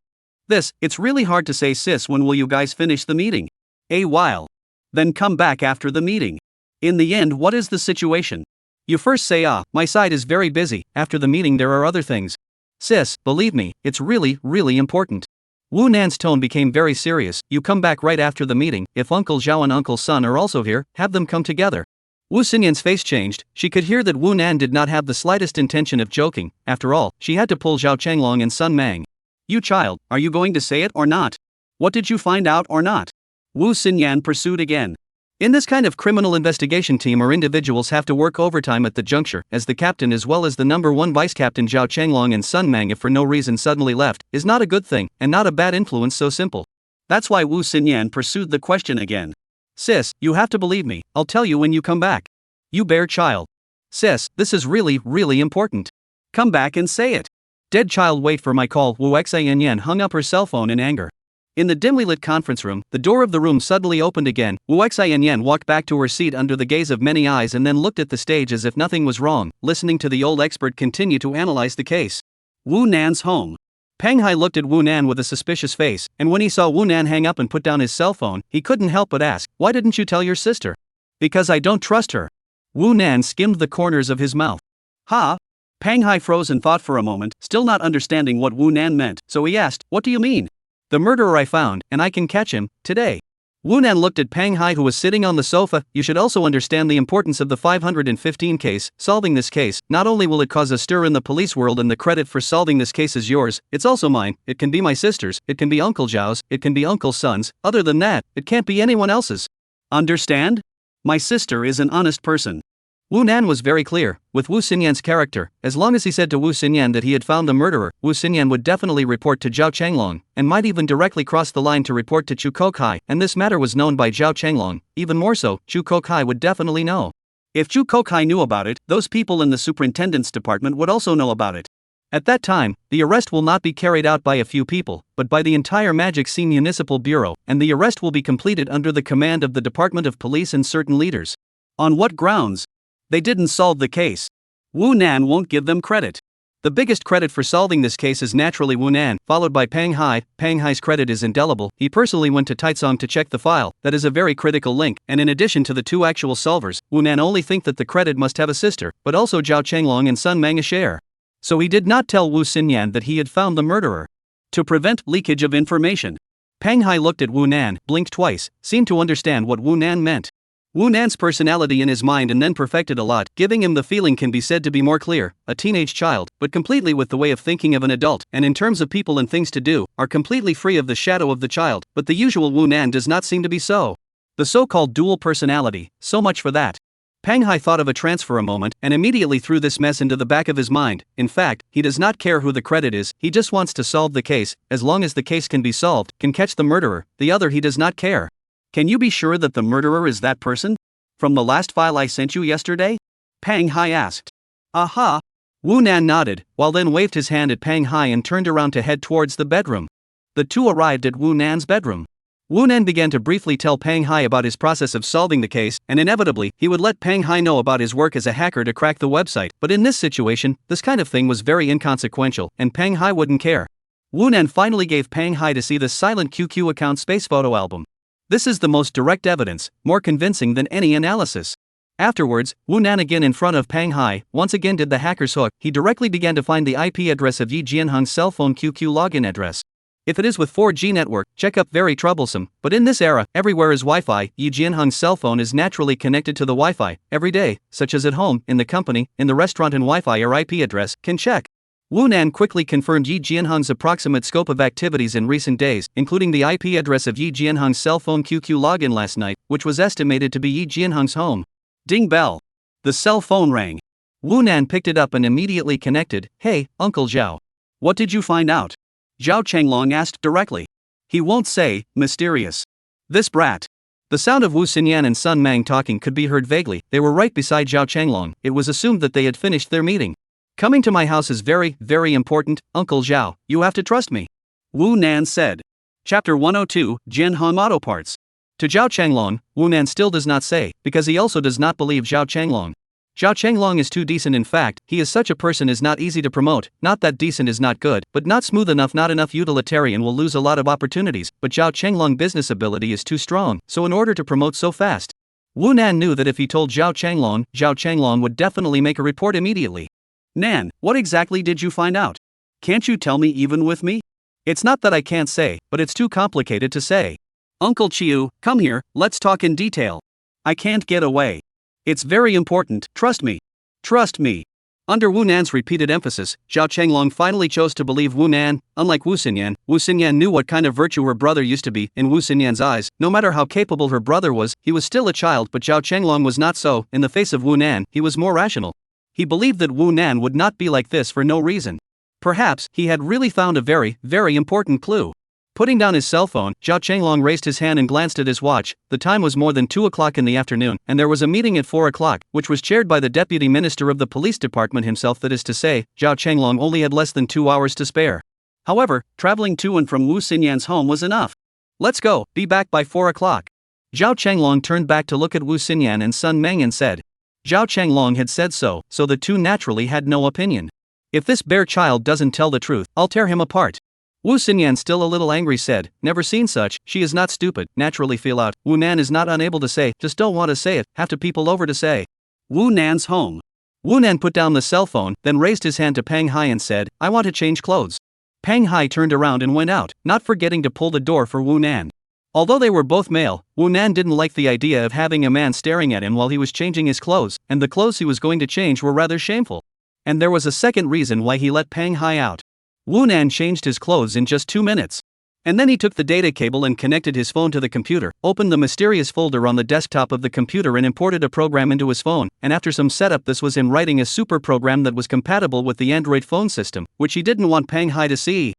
Speaker 1: It's really hard to say, sis. When will you guys finish the meeting?" "A while. Then come back after the meeting. In the end, what is the situation?" "You first say, my side is very busy. After the meeting there are other things." "Sis, believe me, it's really, really important." Wu Nan's tone became very serious. "You come back right after the meeting. If Uncle Zhao and Uncle Sun are also here, have them come together." Wu Xinyan's face changed. She could hear that Wu Nan did not have the slightest intention of joking. After all, she had to pull Zhao Changlong and Sun Mang. "You child, are you going to say it or not? What did you find out or not?" Wu Xinyan pursued again. In this kind of criminal investigation team or individuals have to work overtime at the juncture, as the captain as well as the number 1 vice captain Zhao Changlong and Sun Mang if for no reason suddenly left, is not a good thing, and not a bad influence so simple. That's why Wu Xinyan pursued the question again. Sis, you have to believe me, I'll tell you when you come back. You bear child. Sis, this is really, really important. Come back and say it. Dead child wait for my call. Wu Xinyan hung up her cell phone in anger. In the dimly lit conference room, the door of the room suddenly opened again. Wu Xinyan walked back to her seat under the gaze of many eyes and then looked at the stage as if nothing was wrong, listening to the old expert continue to analyze the case. Wu Nan's home. Peng Hai looked at Wu Nan with a suspicious face, and when he saw Wu Nan hang up and put down his cell phone, he couldn't help but ask, "Why didn't you tell your sister?" "Because I don't trust her." Wu Nan skimmed the corners of his mouth. "Ha?" Peng Hai froze and thought for a moment, still not understanding what Wu Nan meant, so he asked, "What do you mean?" "The murderer I found, and I can catch him, today." Wu Nan looked at Peng Hai who was sitting on the sofa. "You should also understand the importance of the 515 case. Solving this case, not only will it cause a stir in the police world and the credit for solving this case is yours, it's also mine, it can be my sister's, it can be Uncle Zhao's, it can be Uncle Sun's, other than that, it can't be anyone else's. Understand? My sister is an honest person." Wu Nan was very clear. With Wu Xinyan's character, as long as he said to Wu Xinyan that he had found the murderer, Wu Xinyan would definitely report to Zhao Changlong, and might even directly cross the line to report to Chu Kokai, and this matter was known by Zhao Changlong. Even more so, Chu Kokai would definitely know. If Chu Kokai knew about it, those people in the superintendent's department would also know about it. At that time, the arrest will not be carried out by a few people, but by the entire Magic Sea Municipal Bureau, and the arrest will be completed under the command of the Department of Police and certain leaders. On what grounds? They didn't solve the case. Wu Nan won't give them credit. The biggest credit for solving this case is naturally Wu Nan, followed by Peng Hai. Peng Hai's credit is indelible. He personally went to Taizong to check the file. That is a very critical link, and in addition to the two actual solvers, Wu Nan only think that the credit must have a sister, but also Zhao Changlong and Sun Mang a share. So he did not tell Wu Xinyan that he had found the murderer. To prevent leakage of information. Peng Hai looked at Wu Nan, blinked twice, seemed to understand what Wu Nan meant. Wu Nan's personality in his mind and then perfected a lot, giving him the feeling can be said to be more clear, a teenage child, but completely with the way of thinking of an adult, and in terms of people and things to do, are completely free of the shadow of the child, but the usual Wu Nan does not seem to be so. The so-called dual personality, so much for that. Peng Hai thought of a transfer a moment, and immediately threw this mess into the back of his mind. In fact, he does not care who the credit is, he just wants to solve the case. As long as the case can be solved, can catch the murderer, the other he does not care. Can you be sure that the murderer is that person? From the last file I sent you yesterday? Peng Hai asked. Aha! Wu Nan nodded, while then waved his hand at Peng Hai and turned around to head towards the bedroom. The two arrived at Wu Nan's bedroom. Wu Nan began to briefly tell Peng Hai about his process of solving the case, and inevitably, he would let Peng Hai know about his work as a hacker to crack the website, but in this situation, this kind of thing was very inconsequential, and Peng Hai wouldn't care. Wu Nan finally gave Peng Hai to see the silent QQ account space photo album. This is the most direct evidence, more convincing than any analysis. Afterwards, Wu Nan again in front of Peng Hai, once again did the hacker's hook. He directly began to find the IP address of Yi Jianheng's cell phone QQ login address. If it is with 4G network, check up very troublesome, but in this era, everywhere is Wi-Fi. Yi Jianheng's cell phone is naturally connected to the Wi-Fi, every day, such as at home, in the company, in the restaurant, and Wi-Fi or IP address, can check. Wu Nan quickly confirmed Yi Jianheng's approximate scope of activities in recent days, including the IP address of Yi Jianheng's cell phone QQ login last night, which was estimated to be Yi Jianheng's home. Ding bell. The cell phone rang. Wu Nan picked it up and immediately connected. Hey, Uncle Zhao. What did you find out? Zhao Changlong asked directly. He won't say, mysterious. This brat. The sound of Wu Xinyan and Sun Mang talking could be heard vaguely. They were right beside Zhao Changlong. It was assumed that they had finished their meeting. Coming to my house is very, very important, Uncle Zhao, you have to trust me. Wu Nan said. Chapter 102, Jianheng Auto Parts. To Zhao Changlong, Wu Nan still does not say, because he also does not believe Zhao Changlong. Zhao Changlong is too decent. In fact, he is such a person is not easy to promote. Not that decent is not good, but not smooth enough, not enough utilitarian, will lose a lot of opportunities, but Zhao Changlong business ability is too strong, so in order to promote so fast. Wu Nan knew that if he told Zhao Changlong would definitely make a report immediately. Nan, what exactly did you find out? Can't you tell me even with me? It's not that I can't say, but it's too complicated to say. Uncle Chiu, come here, let's talk in detail. I can't get away. It's very important, trust me. Trust me. Under Wu Nan's repeated emphasis, Zhao Changlong finally chose to believe Wu Nan. Unlike Wu Xinyan knew what kind of virtue her brother used to be. In Wu Xinyan's eyes, no matter how capable her brother was, he was still a child, but Zhao Changlong was not so. In the face of Wu Nan, he was more rational. He believed that Wu Nan would not be like this for no reason. Perhaps he had really found a very, very important clue. Putting down his cell phone, Zhao Changlong raised his hand and glanced at his watch. The time was more than 2 o'clock in the afternoon, and there was a meeting at 4 o'clock, which was chaired by the deputy minister of the police department himself. That is to say, Zhao Changlong only had less than 2 hours to spare. However, traveling to and from Wu Xinyan's home was enough. Let's go, be back by 4 o'clock. Zhao Changlong turned back to look at Wu Xinyan and Sun Meng and said. Zhao Changlong had said so the two naturally had no opinion. If this bare child doesn't tell the truth, I'll tear him apart. Wu Xinyan, still a little angry, said, never seen such. She is not stupid, naturally feel out. Wu Nan is not unable to say, just don't want to say it, have to people over to say. Wu Nan's home. Wu Nan put down the cell phone, then raised his hand to Pang Hai and said, I want to change clothes. Pang Hai turned around and went out, not forgetting to pull the door for Wu Nan. Although they were both male, Wu Nan didn't like the idea of having a man staring at him while he was changing his clothes, and the clothes he was going to change were rather shameful. And there was a second reason why he let Pang Hai out. Wu Nan changed his clothes in just 2 minutes. And then he took the data cable and connected his phone to the computer, opened the mysterious folder on the desktop of the computer and imported a program into his phone, and after some setup, this was him writing a super program that was compatible with the Android phone system, which he didn't want Pang Hai to see.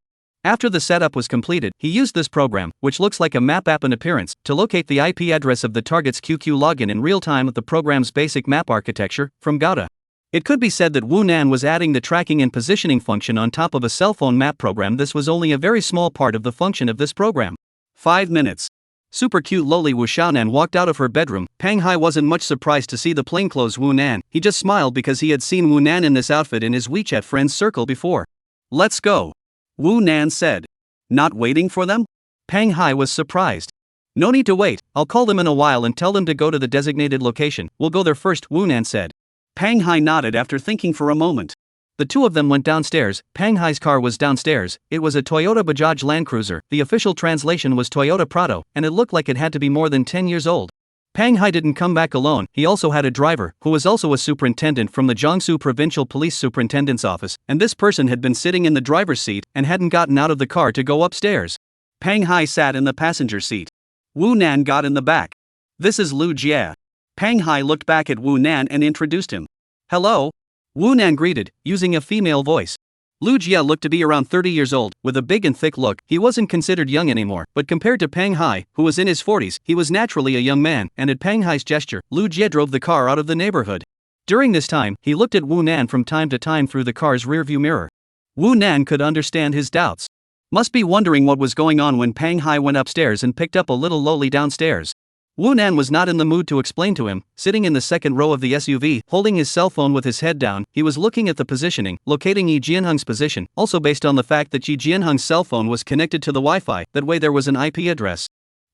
Speaker 1: After the setup was completed, he used this program, which looks like a map app in appearance, to locate the IP address of the target's QQ login in real time with the program's basic map architecture, from Gouda. It could be said that Wu Nan was adding the tracking and positioning function on top of a cell phone map program. This was only a very small part of the function of this program. 5 minutes. Super cute loli Wu Xiaonan walked out of her bedroom. Pang Hai wasn't much surprised to see the plainclothes Wu Nan. He just smiled because he had seen Wu Nan in this outfit in his WeChat friends circle before. Let's go. Wu Nan said. Not waiting for them? Pang Hai was surprised. No need to wait, I'll call them in a while and tell them to go to the designated location. We'll go there first, Wu Nan said. Pang Hai nodded after thinking for a moment. The two of them went downstairs. Pang Hai's car was downstairs. It was a Toyota Bajaj Land Cruiser. The official translation was Toyota Prado, and it looked like it had to be more than 10 years old. Pang Hai didn't come back alone. He also had a driver, who was also a superintendent from the Jiangsu Provincial Police Superintendent's office, and this person had been sitting in the driver's seat and hadn't gotten out of the car to go upstairs. Pang Hai sat in the passenger seat. Wu Nan got in the back. This is Lu Jie. Pang Hai looked back at Wu Nan and introduced him. Hello? Wu Nan greeted, using a female voice. Lu Jie looked to be around 30 years old, with a big and thick look. He wasn't considered young anymore, but compared to Pang Hai, who was in his 40s, he was naturally a young man, and at Pang Hai's gesture, Lu Jie drove the car out of the neighborhood. During this time, he looked at Wu Nan from time to time through the car's rearview mirror. Wu Nan could understand his doubts. Must be wondering what was going on when Pang Hai went upstairs and picked up a little loli downstairs. Wu Nan was not in the mood to explain to him. Sitting in the second row of the SUV, holding his cell phone with his head down, he was looking at the positioning, locating Yi Jianheng's position, also based on the fact that Yi Jianheng's cell phone was connected to the Wi-Fi, that way there was an IP address.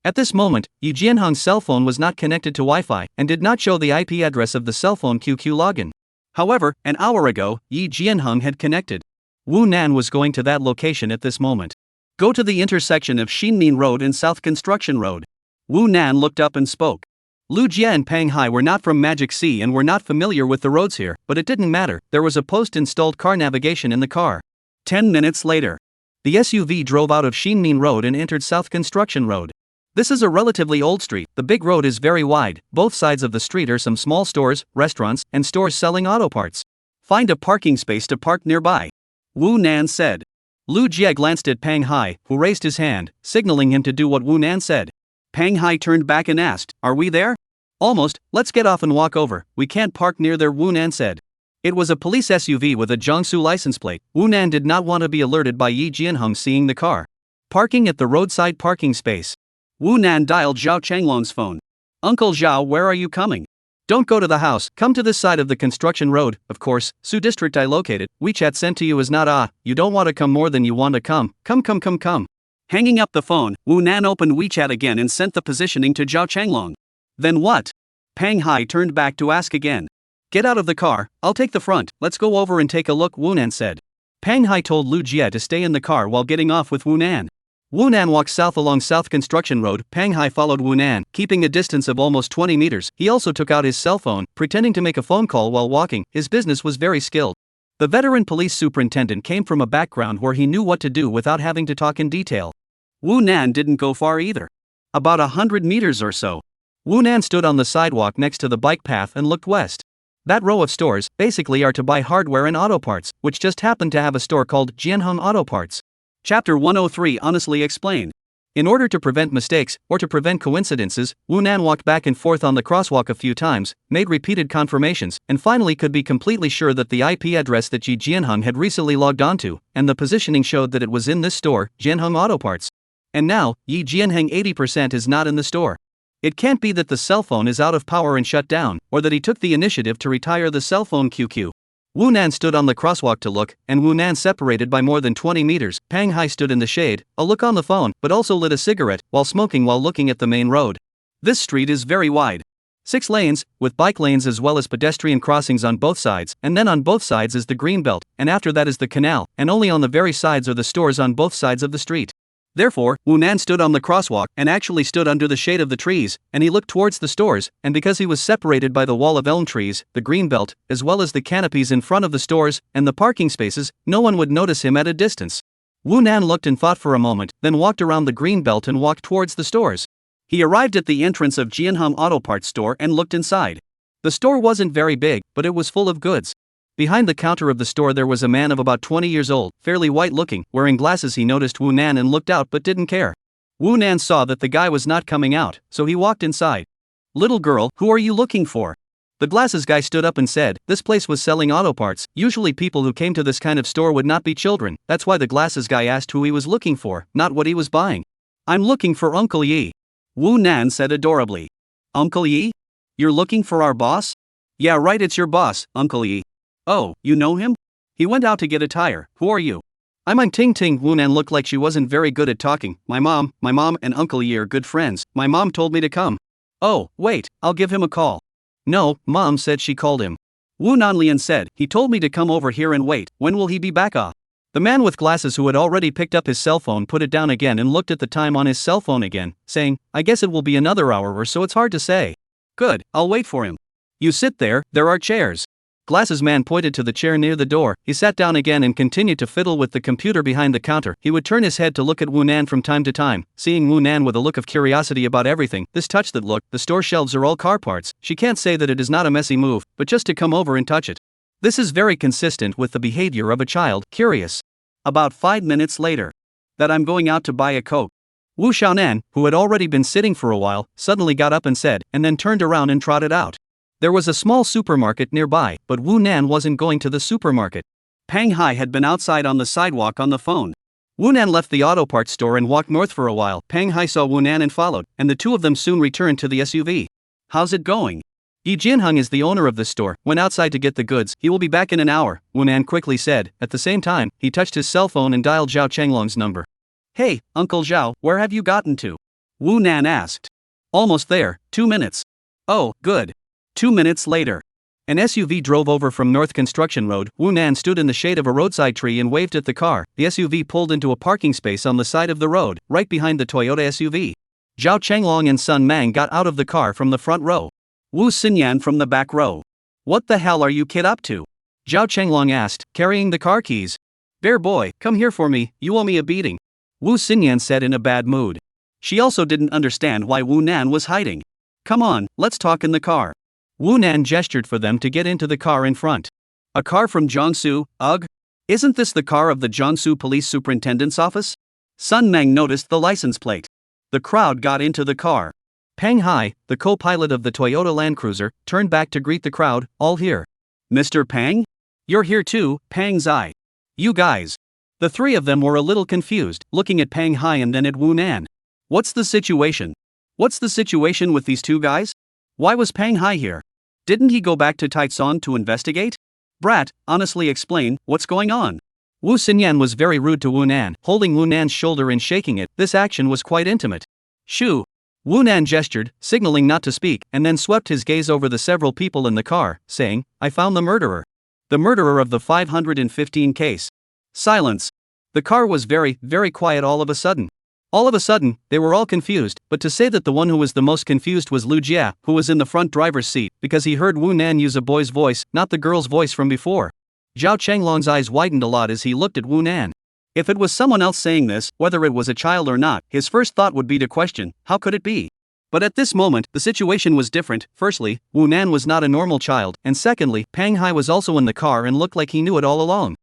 Speaker 1: At this moment, Yi Jianheng's cell phone was not connected to Wi-Fi, and did not show the IP address of the cell phone QQ login. However, an hour ago, Yi Jianheng had connected. Wu Nan was going to that location at this moment. Go to the intersection of Xinmin Road and South Construction Road. Wu Nan looked up and spoke. Lu Jie and Pang Hai were not from Magic Sea and were not familiar with the roads here, but it didn't matter, there was a post-installed car navigation in the car. 10 minutes later. The SUV drove out of Xinmin Road and entered South Construction Road. This is a relatively old street. The big road is very wide. Both sides of the street are some small stores, restaurants, and stores selling auto parts. Find a parking space to park nearby. Wu Nan said. Lu Jie glanced at Pang Hai, who raised his hand, signaling him to do what Wu Nan said. Pang Hai turned back and asked, Are we there? Almost, let's get off and walk over. We can't park near there, Wu Nan said. It was a police SUV with a Jiangsu license plate. Wu Nan did not want to be alerted by Yi Jianheng seeing the car. Parking at the roadside parking space. Wu Nan dialed Zhao Changlong's phone. Uncle Zhao, where are you coming? Don't go to the house, come to this side of the construction road. Of course, Su district I located. WeChat sent to you is not you don't want to come more than you want to come. Come. Hanging up the phone, Wu Nan opened WeChat again and sent the positioning to Zhao Changlong. Then what? Pang Hai turned back to ask again. Get out of the car, I'll take the front, let's go over and take a look, Wu Nan said. Pang Hai told Lu Jie to stay in the car while getting off with Wu Nan. Wu Nan walked south along South Construction Road. Pang Hai followed Wu Nan, keeping a distance of almost 20 meters. He also took out his cell phone, pretending to make a phone call while walking. His business was very skilled. The veteran police superintendent came from a background where he knew what to do without having to talk in detail. Wu Nan didn't go far either. About 100 meters or so. Wu Nan stood on the sidewalk next to the bike path and looked west. That row of stores, basically are to buy hardware and auto parts, which just happened to have a store called Jianheng Auto Parts. Chapter 103 Honestly Explained. In order to prevent mistakes, or to prevent coincidences, Wu Nan walked back and forth on the crosswalk a few times, made repeated confirmations, and finally could be completely sure that the IP address that Ji Jianheng had recently logged onto, and the positioning showed that it was in this store, Jianheng Auto Parts. And now, Yi Jianheng 80% is not in the store. It can't be that the cell phone is out of power and shut down, or that he took the initiative to retire the cell phone QQ. Wu Nan stood on the crosswalk to look, and Wu Nan separated by more than 20 meters. Pang Hai stood in the shade, a look on the phone, but also lit a cigarette, while smoking while looking at the main road. This street is very wide. 6 lanes, with bike lanes as well as pedestrian crossings on both sides, and then on both sides is the greenbelt, and after that is the canal, and only on the very sides are the stores on both sides of the street. Therefore, Wu Nan stood on the crosswalk and actually stood under the shade of the trees, and he looked towards the stores, and because he was separated by the wall of elm trees, the greenbelt, as well as the canopies in front of the stores, and the parking spaces, no one would notice him at a distance. Wu Nan looked and thought for a moment, then walked around the greenbelt and walked towards the stores. He arrived at the entrance of Jianheng Auto Parts store and looked inside. The store wasn't very big, but it was full of goods. Behind the counter of the store there was a man of about 20 years old, fairly white-looking, wearing glasses. He noticed Wu Nan and looked out but didn't care. Wu Nan saw that the guy was not coming out, so he walked inside. "Little girl, who are you looking for?" The glasses guy stood up and said, this place was selling auto parts. Usually people who came to this kind of store would not be children, that's why the glasses guy asked who he was looking for, not what he was buying. "I'm looking for Uncle Yi," Wu Nan said adorably. "Uncle Yi? You're looking for our boss?" "Yeah right, it's your boss, Uncle Yi." "Oh, you know him? He went out to get a tire. Who are you?" I'm Ting Ting." Wu Nan looked like she wasn't very good at talking. My mom and Uncle Yi are good friends. My mom told me to come." "Oh, wait, I'll give him a call." "No, Mom said she called him." Wu Nanlian said, "He told me to come over here and wait. When will he be back?" The man with glasses who had already picked up his cell phone put it down again and looked at the time on his cell phone again, saying, "I guess it will be another hour or so, it's hard to say." "Good, I'll wait for him. You sit there are chairs." Glasses man pointed to the chair near the door. He sat down again and continued to fiddle with the computer behind the counter. He would turn his head to look at Wu Nan from time to time, seeing Wu Nan with a look of curiosity about everything. This touched that look. The store shelves are all car parts. She can't say that it is not a messy move, but just to come over and touch it. This is very consistent with the behavior of a child, curious. About 5 minutes later. "That I'm going out to buy a Coke." Wu Xiaonan, who had already been sitting for a while, suddenly got up and said, and then turned around and trotted out. There was a small supermarket nearby, but Wu Nan wasn't going to the supermarket. Pang Hai had been outside on the sidewalk on the phone. Wu Nan left the auto parts store and walked north for a while. Pang Hai saw Wu Nan and followed, and the two of them soon returned to the SUV. "How's it going?" "Yi Jianheng is the owner of this store, went outside to get the goods. He will be back in an hour," Wu Nan quickly said. At the same time, he touched his cell phone and dialed Zhao Chenglong's number. "Hey, Uncle Zhao, where have you gotten to?" Wu Nan asked. "Almost there, 2 minutes." "Oh, good." 2 minutes later. An SUV drove over from North Construction Road. Wu Nan stood in the shade of a roadside tree and waved at the car. The SUV pulled into a parking space on the side of the road, right behind the Toyota SUV. Zhao Chenglong and Sun Mang got out of the car from the front row. Wu Xinyan from the back row. "What the hell are you kid up to?" Zhao Chenglong asked, carrying the car keys. "Bear boy, come here for me, you owe me a beating," Wu Xinyan said in a bad mood. She also didn't understand why Wu Nan was hiding. "Come on, let's talk in the car." Wu Nan gestured for them to get into the car in front. "A car from Jiangsu, ugh? Isn't this the car of the Jiangsu Police Superintendent's office?" Sun Meng noticed the license plate. The crowd got into the car. Pang Hai, the co-pilot of the Toyota Land Cruiser, turned back to greet the crowd. "All here." "Mr. Pang? You're here too, Pang Zai. You guys." The three of them were a little confused, looking at Pang Hai and then at Wu Nan. "What's the situation? What's the situation with these two guys? Why was Pang Hai here? Didn't he go back to Taizong to investigate? Brat, honestly explain, what's going on?" Wu Xinyan was very rude to Wu Nan, holding Wu Nan's shoulder and shaking it. This action was quite intimate. "Shoo." Wu Nan gestured, signaling not to speak, and then swept his gaze over the several people in the car, saying, "I found the murderer. The murderer of the 515 case." Silence. The car was very, very quiet all of a sudden. All of a sudden, they were all confused, but to say that the one who was the most confused was Lu Jia, who was in the front driver's seat, because he heard Wu Nan use a boy's voice, not the girl's voice from before. Zhao Chenglong's eyes widened a lot as he looked at Wu Nan. If it was someone else saying this, whether it was a child or not, his first thought would be to question, how could it be? But at this moment, the situation was different. Firstly, Wu Nan was not a normal child, and secondly, Pang Hai was also in the car and looked like he knew it all along.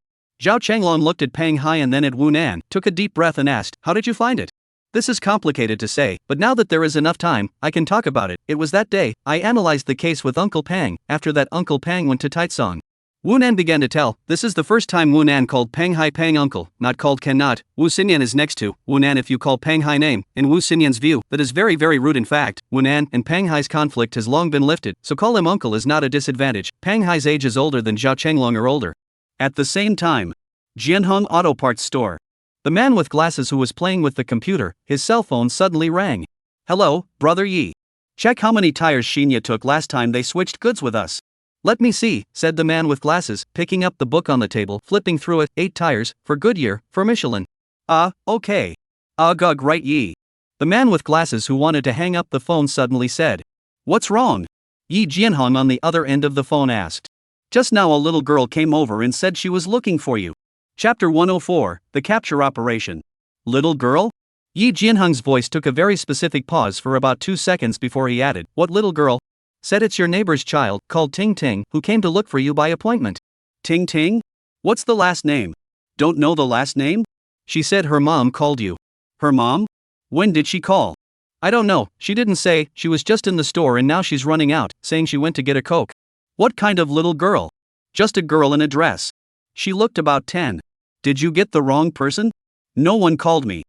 Speaker 1: Zhao Chenglong looked at Pang Hai and then at Wu Nan, took a deep breath and asked, how did you find it? This is complicated to say, but now that there is enough time, I can talk about it. It was that day, I analyzed the case with Uncle Pang. After that, Uncle Pang went to Taitsong. Wu Nan began to tell. This is the first time Wu Nan called Pang Hai Pang uncle, not called cannot. Wu Xinyan is next to Wu Nan if you call Pang Hai name. In Wu Xinyan's view, that is very rude. In fact, Wu Nan and Pang Hai's conflict has long been lifted, so call him uncle is not a disadvantage. Pang Hai's age is older than Zhao Chenglong or older. At the same time, Jianheng Auto Parts Store. The man with glasses who was playing with the computer, his cell phone suddenly rang. Hello, Brother Yi. Check how many tires Xinya took last time they switched goods with us. Let me see, said the man with glasses, picking up the book on the table, flipping through it. 8 tires, for Goodyear, for Michelin. Okay. Gug right Yi. The man with glasses who wanted to hang up the phone suddenly said. What's wrong? Yi Jianhong on the other end of the phone asked. Just now a little girl came over and said she was looking for you. Chapter 104, The Capture Operation. Little girl? Yi Jianhong's voice took a very specific pause for about 2 seconds before he added, what little girl? Said it's your neighbor's child, called Ting Ting, who came to look for you by appointment. Ting Ting? What's the last name? Don't know the last name? She said her mom called you. Her mom? When did she call? I don't know, she didn't say, she was just in the store and now she's running out, saying she went to get a Coke. What kind of little girl? Just a girl in a dress. She looked about 10. Did you get the wrong person? No one called me.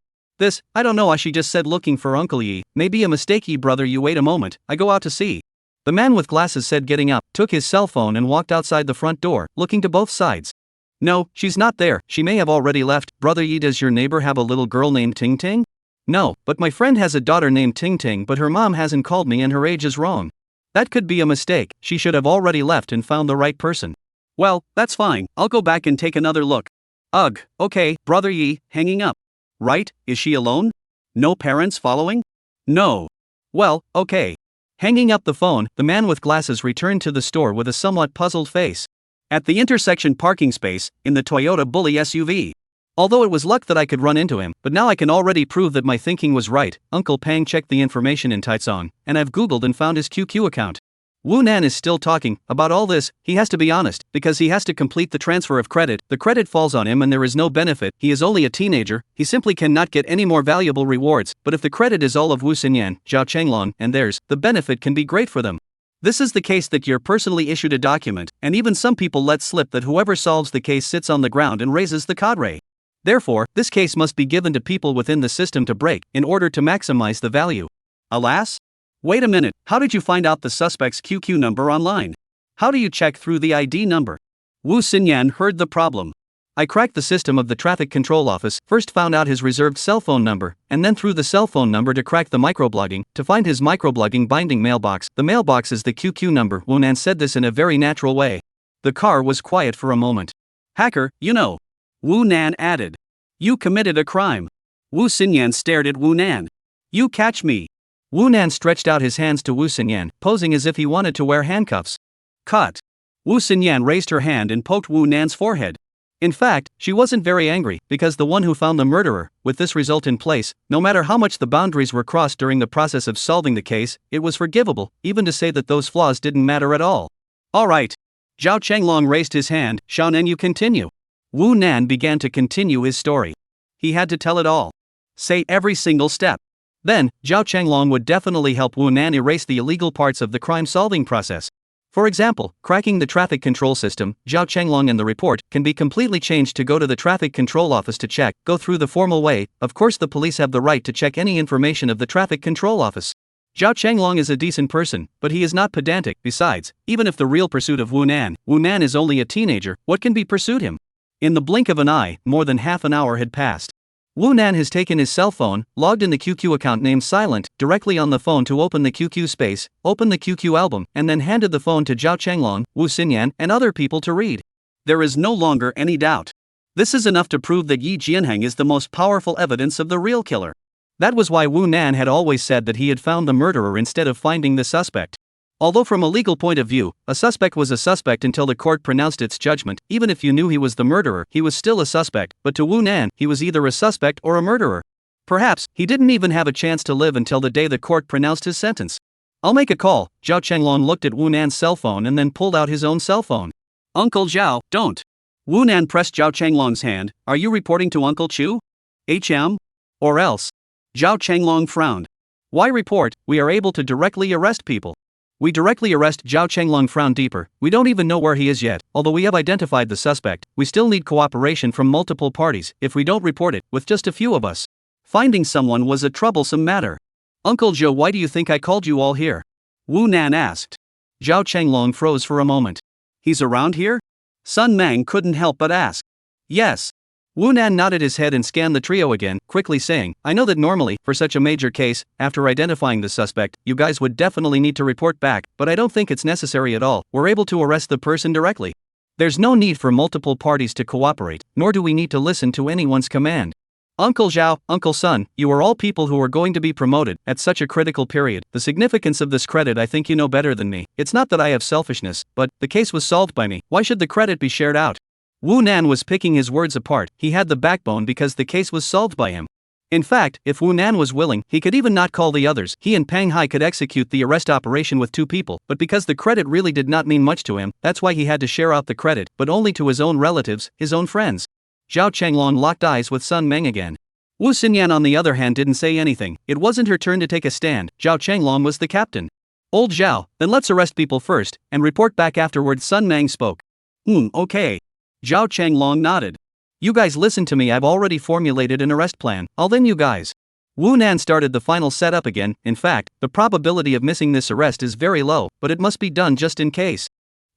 Speaker 1: I don't know, she just said looking for Uncle Yi, maybe a mistake Yi brother you wait a moment, I go out to see. The man with glasses said getting up, took his cell phone and walked outside the front door, looking to both sides. No, she's not there, she may have already left. Brother Yi, does your neighbor have a little girl named Ting Ting? No, but my friend has a daughter named Ting Ting, but her mom hasn't called me and her age is wrong. That could be a mistake, she should have already left and found the right person. Well, that's fine, I'll go back and take another look. Ugh, okay, Brother Yi, hanging up. Right, is she alone? No parents following? No. Well, okay. Hanging up the phone, the man with glasses returned to the store with a somewhat puzzled face. At the intersection parking space, in the Toyota Bully SUV. Although it was luck that I could run into him, but now I can already prove that my thinking was right. Uncle Pang checked the information in Taitsong, and I've googled and found his QQ account. Wu Nan is still talking about all this. He has to be honest, because he has to complete the transfer of credit. The credit falls on him and there is no benefit. He is only a teenager, he simply cannot get any more valuable rewards. But if the credit is all of Wu Xinyan, Zhao Chenglong, and theirs, the benefit can be great for them. This is the case that you're personally issued a document, and even some people let slip that whoever solves the case sits on the ground and raises the cadre. Therefore, this case must be given to people within the system to break, in order to maximize the value. Alas? Wait a minute, how did you find out the suspect's QQ number online? How do you check through the ID number? Wu Xinyan heard the problem. I cracked the system of the traffic control office, first found out his reserved cell phone number, and then through the cell phone number to crack the microblogging, to find his microblogging binding mailbox. The mailbox is the QQ number. Wu Nan said this in a very natural way. The car was quiet for a moment. Hacker, you know. Wu Nan added. You committed a crime. Wu Xinyan stared at Wu Nan. You catch me. Wu Nan stretched out his hands to Wu Xinyan, posing as if he wanted to wear handcuffs. Cut. Wu Xinyan raised her hand and poked Wu Nan's forehead. In fact, she wasn't very angry, because the one who found the murderer, with this result in place, no matter how much the boundaries were crossed during the process of solving the case, it was forgivable, even to say that those flaws didn't matter at all. Alright. Zhao Chenglong raised his hand. Xiaonan, you continue. Wu Nan began to continue his story. He had to tell it all. Say every single step. Then, Zhao Chenglong would definitely help Wu Nan erase the illegal parts of the crime-solving process. For example, cracking the traffic control system. Zhao Chenglong and the report can be completely changed to go to the traffic control office to check, go through the formal way. Of course the police have the right to check any information of the traffic control office. Zhao Chenglong is a decent person, but he is not pedantic. Besides, even if the real pursuit of Wu Nan is only a teenager, what can be pursued him? In the blink of an eye, more than half an hour had passed. Wu Nan has taken his cell phone, logged in the QQ account named Silent, directly on the phone to open the QQ space, open the QQ album, and then handed the phone to Zhao Chenglong, Wu Xinyan, and other people to read. There is no longer any doubt. This is enough to prove that Yi Jianheng is the most powerful evidence of the real killer. That was why Wu Nan had always said that he had found the murderer instead of finding the suspect. Although from a legal point of view, a suspect was a suspect until the court pronounced its judgment. Even if you knew he was the murderer, he was still a suspect, but to Wu Nan, he was either a suspect or a murderer. Perhaps, he didn't even have a chance to live until the day the court pronounced his sentence. I'll make a call. Zhao Chenglong looked at Wu Nan's cell phone and then pulled out his own cell phone. Uncle Zhao, don't. Wu Nan pressed Zhao Chenglong's hand. Are you reporting to Uncle Chu? HM? Or else? Zhao Chenglong frowned. Why report? We are able to directly arrest people. We directly arrest. Zhao Chenglong frowned deeper. We don't even know where he is yet. Although we have identified the suspect, we still need cooperation from multiple parties. If we don't report it, with just a few of us, finding someone was a troublesome matter. Uncle Zhou, why do you think I called you all here? Wu Nan asked. Zhao Chenglong froze for a moment. He's around here? Sun Mang couldn't help but ask. Yes. Wu Nan nodded his head and scanned the trio again, quickly saying, I know that normally, for such a major case, after identifying the suspect, you guys would definitely need to report back, but I don't think it's necessary at all. We're able to arrest the person directly. There's no need for multiple parties to cooperate, nor do we need to listen to anyone's command. Uncle Zhao, Uncle Sun, you are all people who are going to be promoted at such a critical period. The significance of this credit I think you know better than me. It's not that I have selfishness, but the case was solved by me. Why should the credit be shared out? Wu Nan was picking his words apart. He had the backbone because the case was solved by him. In fact, if Wu Nan was willing, he could even not call the others. He and Pang Hai could execute the arrest operation with 2 people, but because the credit really did not mean much to him, that's why he had to share out the credit, but only to his own relatives, his own friends. Zhao Chenglong locked eyes with Sun Meng again. Wu Xinyan on the other hand didn't say anything. It wasn't her turn to take a stand. Zhao Chenglong was the captain. Old Zhao, then let's arrest people first, and report back afterward. Sun Meng spoke. Okay. Zhao Chenglong nodded. You guys listen to me, I've already formulated an arrest plan. I'll then you guys. Wu Nan started the final setup again. In fact, the probability of missing this arrest is very low, but it must be done just in case.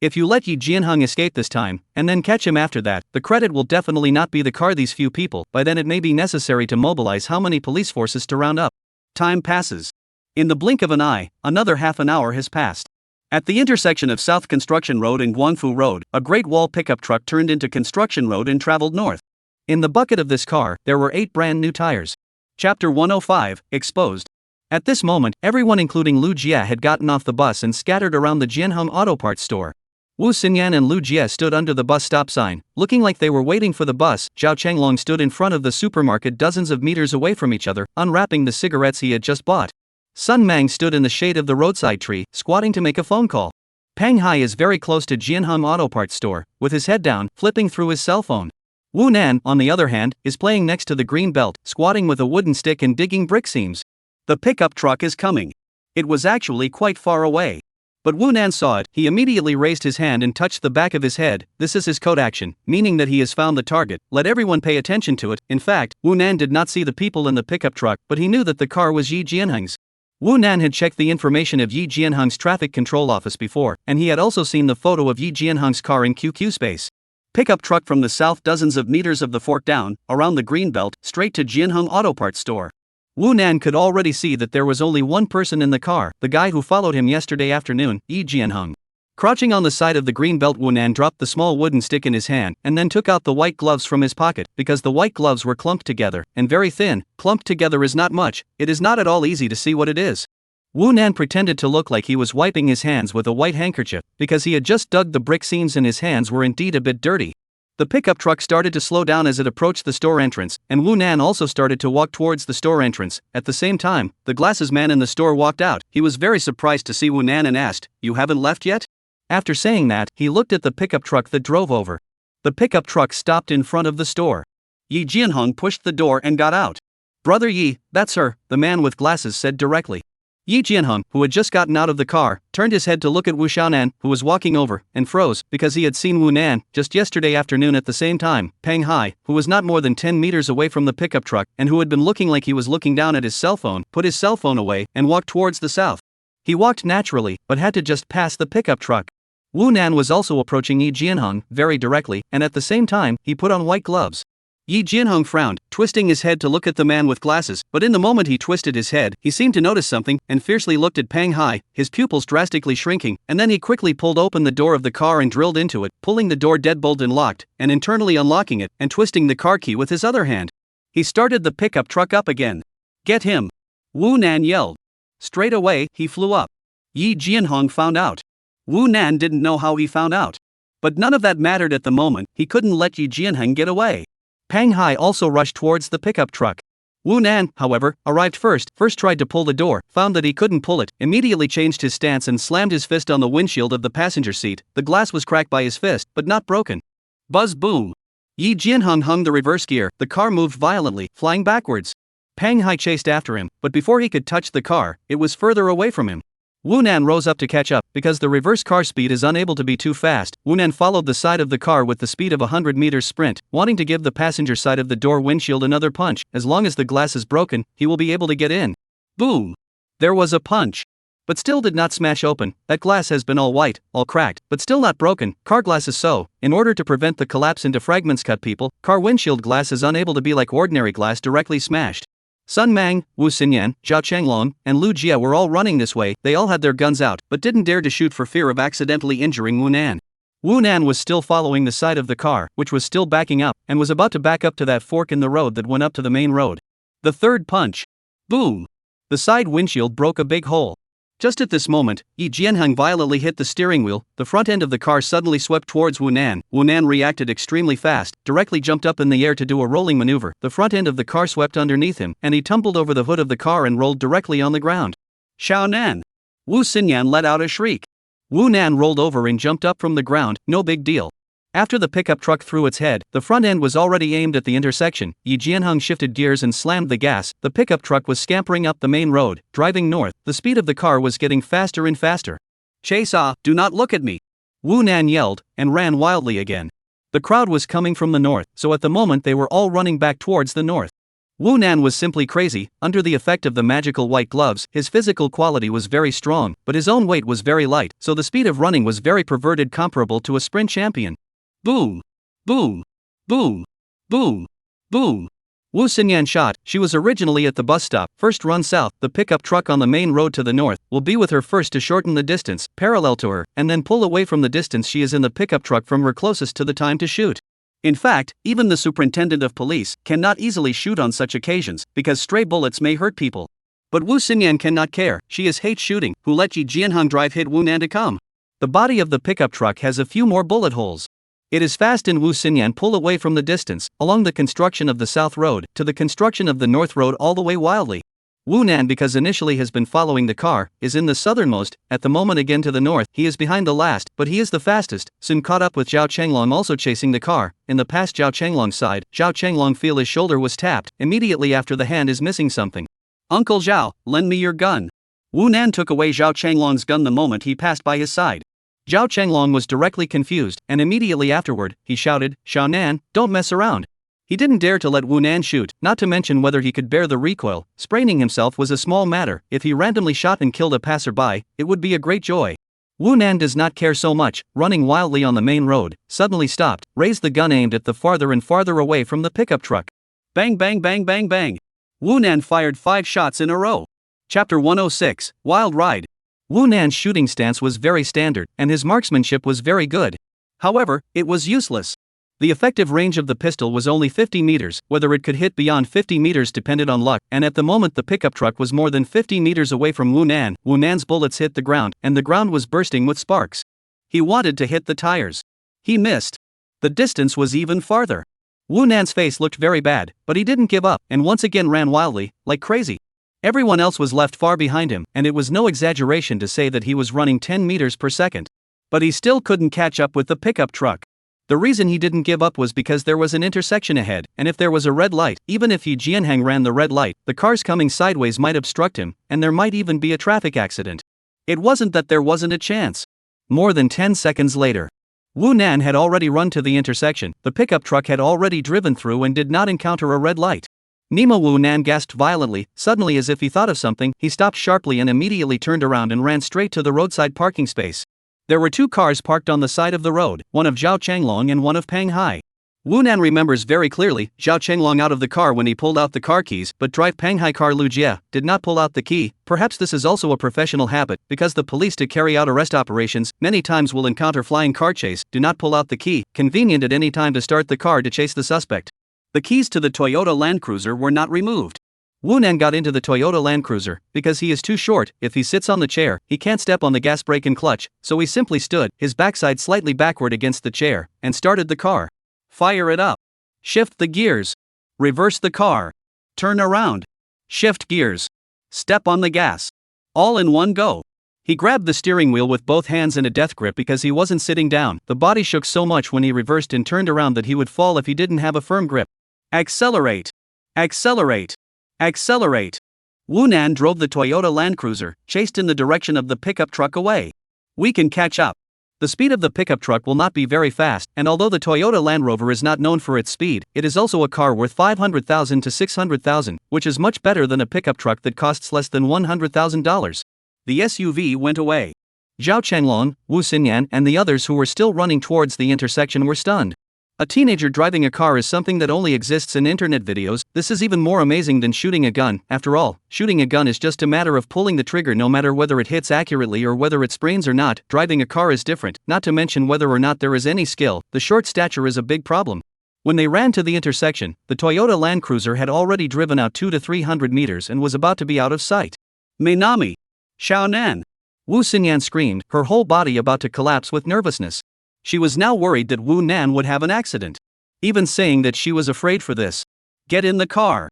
Speaker 1: If you let Yi Jianheng escape this time, and then catch him after that, the credit will definitely not be the car these few people. By then it may be necessary to mobilize how many police forces to round up. Time passes. In the blink of an eye, another half an hour has passed. At the intersection of South Construction Road and Guangfu Road, a Great Wall pickup truck turned into Construction Road and traveled north. In the bucket of this car, there were 8 brand new tires. Chapter 105, Exposed. At this moment, everyone including Lu Jia had gotten off the bus and scattered around the Jianheng Auto Parts store. Wu Xinyan and Lu Jia stood under the bus stop sign, looking like they were waiting for the bus. Zhao Chenglong stood in front of the supermarket dozens of meters away from each other, unwrapping the cigarettes he had just bought. Sun Mang stood in the shade of the roadside tree, squatting to make a phone call. Pang Hai is very close to Jianheng Auto Parts store, with his head down, flipping through his cell phone. Wu Nan, on the other hand, is playing next to the green belt, squatting with a wooden stick and digging brick seams. The pickup truck is coming. It was actually quite far away. But Wu Nan saw it. He immediately raised his hand and touched the back of his head. This is his code action, meaning that he has found the target. Let everyone pay attention to it. In fact, Wu Nan did not see the people in the pickup truck, but he knew that the car was Yi Jianheng's. Wu Nan had checked the information of Yi Jianheng's traffic control office before, and he had also seen the photo of Yi Jianheng's car in QQ space. Pickup truck from the south, dozens of meters of the fork down, around the green belt, straight to Jianheng Auto Parts store. Wu Nan could already see that there was only one person in the car, the guy who followed him yesterday afternoon, Yi Jianheng. Crouching on the side of the green belt, Wu Nan dropped the small wooden stick in his hand and then took out the white gloves from his pocket, because the white gloves were clumped together, and very thin. Clumped together is not much, it is not at all easy to see what it is. Wu Nan pretended to look like he was wiping his hands with a white handkerchief, because he had just dug the brick seams and his hands were indeed a bit dirty. The pickup truck started to slow down as it approached the store entrance, and Wu Nan also started to walk towards the store entrance. At the same time, the glasses man in the store walked out. He was very surprised to see Wu Nan and asked, "You haven't left yet?" After saying that, he looked at the pickup truck that drove over. The pickup truck stopped in front of the store. Yi Jianheng pushed the door and got out. "Brother Yi, that's her," the man with glasses said directly. Yi Jianheng, who had just gotten out of the car, turned his head to look at Wu Xiaonan, who was walking over, and froze, because he had seen Wu Nan just yesterday afternoon at the same time. Pang Hai, who was not more than 10 meters away from the pickup truck, and who had been looking like he was looking down at his cell phone, put his cell phone away, and walked towards the south. He walked naturally, but had to just pass the pickup truck. Wu Nan was also approaching Yi Jianheng, very directly, and at the same time, he put on white gloves. Yi Jianheng frowned, twisting his head to look at the man with glasses, but in the moment he twisted his head, he seemed to notice something, and fiercely looked at Pang Hai, his pupils drastically shrinking, and then he quickly pulled open the door of the car and drilled into it, pulling the door deadbolt and locked, and internally unlocking it, and twisting the car key with his other hand. He started the pickup truck up again. "Get him!" Wu Nan yelled. Straight away, he flew up. Yi Jianhong found out. Wu Nan didn't know how he found out. But none of that mattered at the moment, he couldn't let Yi Jianhong get away. Pang Hai also rushed towards the pickup truck. Wu Nan, however, arrived first tried to pull the door, found that he couldn't pull it, immediately changed his stance and slammed his fist on the windshield of the passenger seat. The glass was cracked by his fist, but not broken. Buzz boom. Yi Jianhong hung the reverse gear, the car moved violently, flying backwards. Pang Hai chased after him, but before he could touch the car, it was further away from him. Wu Nan rose up to catch up, because the reverse car speed is unable to be too fast. Wu Nan followed the side of the car with the speed of a 100 meters sprint, wanting to give the passenger side of the door windshield another punch. As long as the glass is broken, he will be able to get in. Boom! There was a punch. But still did not smash open. That glass has been all white, all cracked, but still not broken. Car glass is so. In order to prevent the collapse into fragments cut people, car windshield glass is unable to be like ordinary glass directly smashed. Sun Mang, Wu Xinyan, Zhao Changlong, and Lu Jia were all running this way. They all had their guns out, but didn't dare to shoot for fear of accidentally injuring Wu Nan. Wu Nan was still following the side of the car, which was still backing up, and was about to back up to that fork in the road that went up to the main road. The third punch. Boom! The side windshield broke a big hole. Just at this moment, Yi Jianhong violently hit the steering wheel. The front end of the car suddenly swept towards Wu Nan. Wu Nan reacted extremely fast, directly jumped up in the air to do a rolling maneuver. The front end of the car swept underneath him, and he tumbled over the hood of the car and rolled directly on the ground. Xiao Nan! Wu Xinyan let out a shriek. Wu Nan rolled over and jumped up from the ground, no big deal. After the pickup truck threw its head, the front end was already aimed at the intersection. Yi Jianhong shifted gears and slammed the gas. The pickup truck was scampering up the main road, driving north. The speed of the car was getting faster and faster. Chase ah, do not look at me! Wu Nan yelled, and ran wildly again. The crowd was coming from the north, so at the moment they were all running back towards the north. Wu Nan was simply crazy. Under the effect of the magical white gloves, his physical quality was very strong, but his own weight was very light, so the speed of running was very perverted, comparable to a sprint champion. Boom! Boom! Boom! Boom! Boom! Wu Xinyan shot. She was originally at the bus stop. First run south. The pickup truck on the main road to the north will be with her first to shorten the distance, parallel to her, and then pull away from the distance she is in the pickup truck from her closest to the time to shoot. In fact, even the superintendent of police cannot easily shoot on such occasions, because stray bullets may hurt people. But Wu Xinyan cannot care. She is hate shooting. Who let Yi Jianhong drive hit Wu Nan to come? The body of the pickup truck has a few more bullet holes. It is fast and Wu Xinyan pull away from the distance, along the construction of the south road, to the construction of the north road all the way wildly. Wu Nan, because initially has been following the car, is in the southernmost. At the moment again to the north, he is behind the last, but he is the fastest, soon caught up with Zhao Changlong also chasing the car. In the past Zhao Changlong's side, Zhao Changlong feel his shoulder was tapped, immediately after the hand is missing something. Uncle Zhao, lend me your gun. Wu Nan took away Zhao Changlong's gun the moment he passed by his side. Zhao Changlong was directly confused, and immediately afterward, he shouted, Xiao Nan, don't mess around. He didn't dare to let Wu Nan shoot, not to mention whether he could bear the recoil. Spraining himself was a small matter. If he randomly shot and killed a passerby, it would be a great joy. Wu Nan does not care so much, running wildly on the main road, suddenly stopped, raised the gun aimed at the farther and farther away from the pickup truck. Bang bang bang bang bang. Wu Nan fired 5 shots in a row. Chapter 106, Wild Ride. Wu Nan's shooting stance was very standard, and his marksmanship was very good. However, it was useless. The effective range of the pistol was only 50 meters, whether it could hit beyond 50 meters depended on luck, and at the moment the pickup truck was more than 50 meters away from Wu Nan. Wu Nan's bullets hit the ground, and the ground was bursting with sparks. He wanted to hit the tires. He missed. The distance was even farther. Wu Nan's face looked very bad, but he didn't give up, and once again ran wildly, like crazy. Everyone else was left far behind him, and it was no exaggeration to say that he was running 10 meters per second. But he still couldn't catch up with the pickup truck. The reason he didn't give up was because there was an intersection ahead, and if there was a red light, even if Yi Jianhong ran the red light, the cars coming sideways might obstruct him, and there might even be a traffic accident. It wasn't that there wasn't a chance. More than 10 seconds later, Wu Nan had already run to the intersection. The pickup truck had already driven through and did not encounter a red light. Nemo Wu Nan gasped violently. Suddenly, as if he thought of something, he stopped sharply and immediately turned around and ran straight to the roadside parking space. There were 2 cars parked on the side of the road, one of Zhao Changlong and one of Pang Hai. Wu Nan remembers very clearly Zhao Changlong out of the car when he pulled out the car keys, but drive Pang Hai car Lu Jia did not pull out the key. Perhaps this is also a professional habit, because the police to carry out arrest operations many times will encounter flying car chase, do not pull out the key, convenient at any time to start the car to chase the suspect. The keys to the Toyota Land Cruiser were not removed. Wu Nan got into the Toyota Land Cruiser, because he is too short. If he sits on the chair, he can't step on the gas brake and clutch, so he simply stood, his backside slightly backward against the chair, and started the car. Fire it up. Shift the gears. Reverse the car. Turn around. Shift gears. Step on the gas. All in one go. He grabbed the steering wheel with both hands in a death grip because he wasn't sitting down. The body shook so much when he reversed and turned around that he would fall if he didn't have a firm grip. Accelerate. Accelerate. Accelerate. Wu Nan drove the Toyota Land Cruiser, chased in the direction of the pickup truck away. We can catch up. The speed of the pickup truck will not be very fast, and although the Toyota Land Rover is not known for its speed, it is also a car worth $500,000 to $600,000, which is much better than a pickup truck that costs less than $100,000. The SUV went away. Zhao Chenglong, Wu Xinyan, and the others who were still running towards the intersection were stunned. A teenager driving a car is something that only exists in internet videos. This is even more amazing than shooting a gun. After all, shooting a gun is just a matter of pulling the trigger no matter whether it hits accurately or whether it sprains or not. Driving a car is different, not to mention whether or not there is any skill. The short stature is a big problem. When they ran to the intersection, the Toyota Land Cruiser had already driven out 200 to 300 meters and was about to be out of sight. Mainami! Xiaonan! Wu Xinyan screamed, her whole body about to collapse with nervousness. She was now worried that Wu Nan would have an accident. Even saying that she was afraid for this. Get in the car.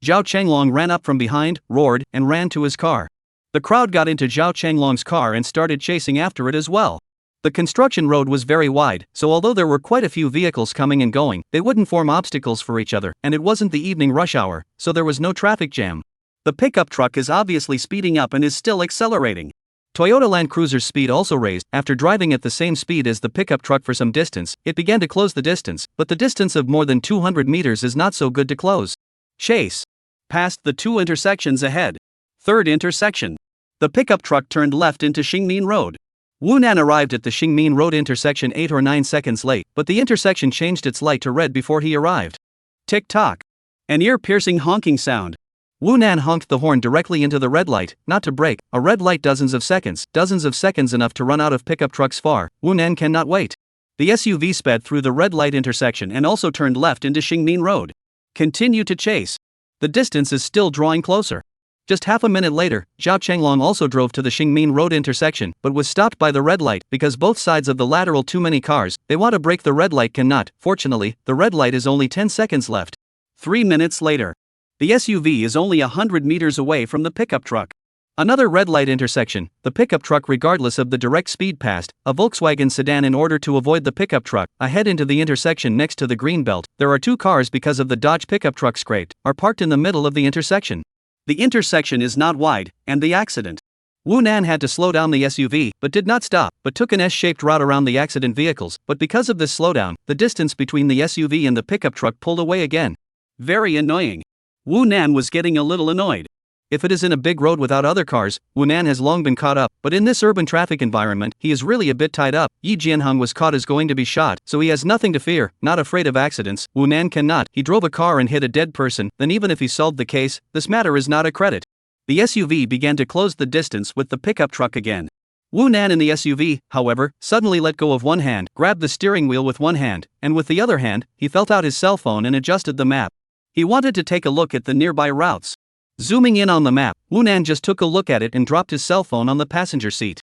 Speaker 1: Zhao Chenglong ran up from behind, roared, and ran to his car. The crowd got into Zhao Chenglong's car and started chasing after it as well. The construction road was very wide, so although there were quite a few vehicles coming and going, they wouldn't form obstacles for each other, and it wasn't the evening rush hour, so there was no traffic jam. The pickup truck is obviously speeding up and is still accelerating. Toyota Land Cruiser's speed also raised. After driving at the same speed as the pickup truck for some distance, it began to close the distance, but the distance of more than 200 meters is not so good to close. Chase. Past the two intersections ahead. Third intersection. The pickup truck turned left into Xingmin Road. Wu Nan arrived at the Xingmin Road intersection 8 or 9 seconds late, but the intersection changed its light to red before he arrived. Tick-tock. An ear-piercing honking sound. Wu Nan honked the horn directly into the red light, not to brake. A red light dozens of seconds enough to run out of pickup trucks far. Wu Nan cannot wait. The SUV sped through the red light intersection and also turned left into Xingmin Road. Continue to chase. The distance is still drawing closer. Just half a minute later, Zhao Chenglong also drove to the Xingmin Road intersection, but was stopped by the red light because both sides of the lateral too many cars. They want to brake, the red light cannot. Fortunately, the red light is only 10 seconds left. 3 minutes later. The SUV is only 100 meters away from the pickup truck. Another red light intersection. The pickup truck, regardless of the direct speed, passed a Volkswagen sedan in order to avoid the pickup truck. Ahead into the intersection next to the green belt, there are two cars because of the Dodge pickup truck scraped, are parked in the middle of the intersection. The intersection is not wide, and the accident. Wu Nan had to slow down the SUV, but did not stop, but took an S-shaped route around the accident vehicles. But because of this slowdown, the distance between the SUV and the pickup truck pulled away again. Very annoying. Wu Nan was getting a little annoyed. If it is in a big road without other cars, Wu Nan has long been caught up, but in this urban traffic environment, he is really a bit tied up. Yi Jianheng was caught as going to be shot, so he has nothing to fear, not afraid of accidents. Wu Nan cannot. He drove a car and hit a dead person, then even if he solved the case, this matter is not a credit. The SUV began to close the distance with the pickup truck again. Wu Nan in the SUV, however, suddenly let go of one hand, grabbed the steering wheel with one hand, and with the other hand, he felt out his cell phone and adjusted the map. He wanted to take a look at the nearby routes. Zooming in on the map, Wu Nan just took a look at it and dropped his cell phone on the passenger seat.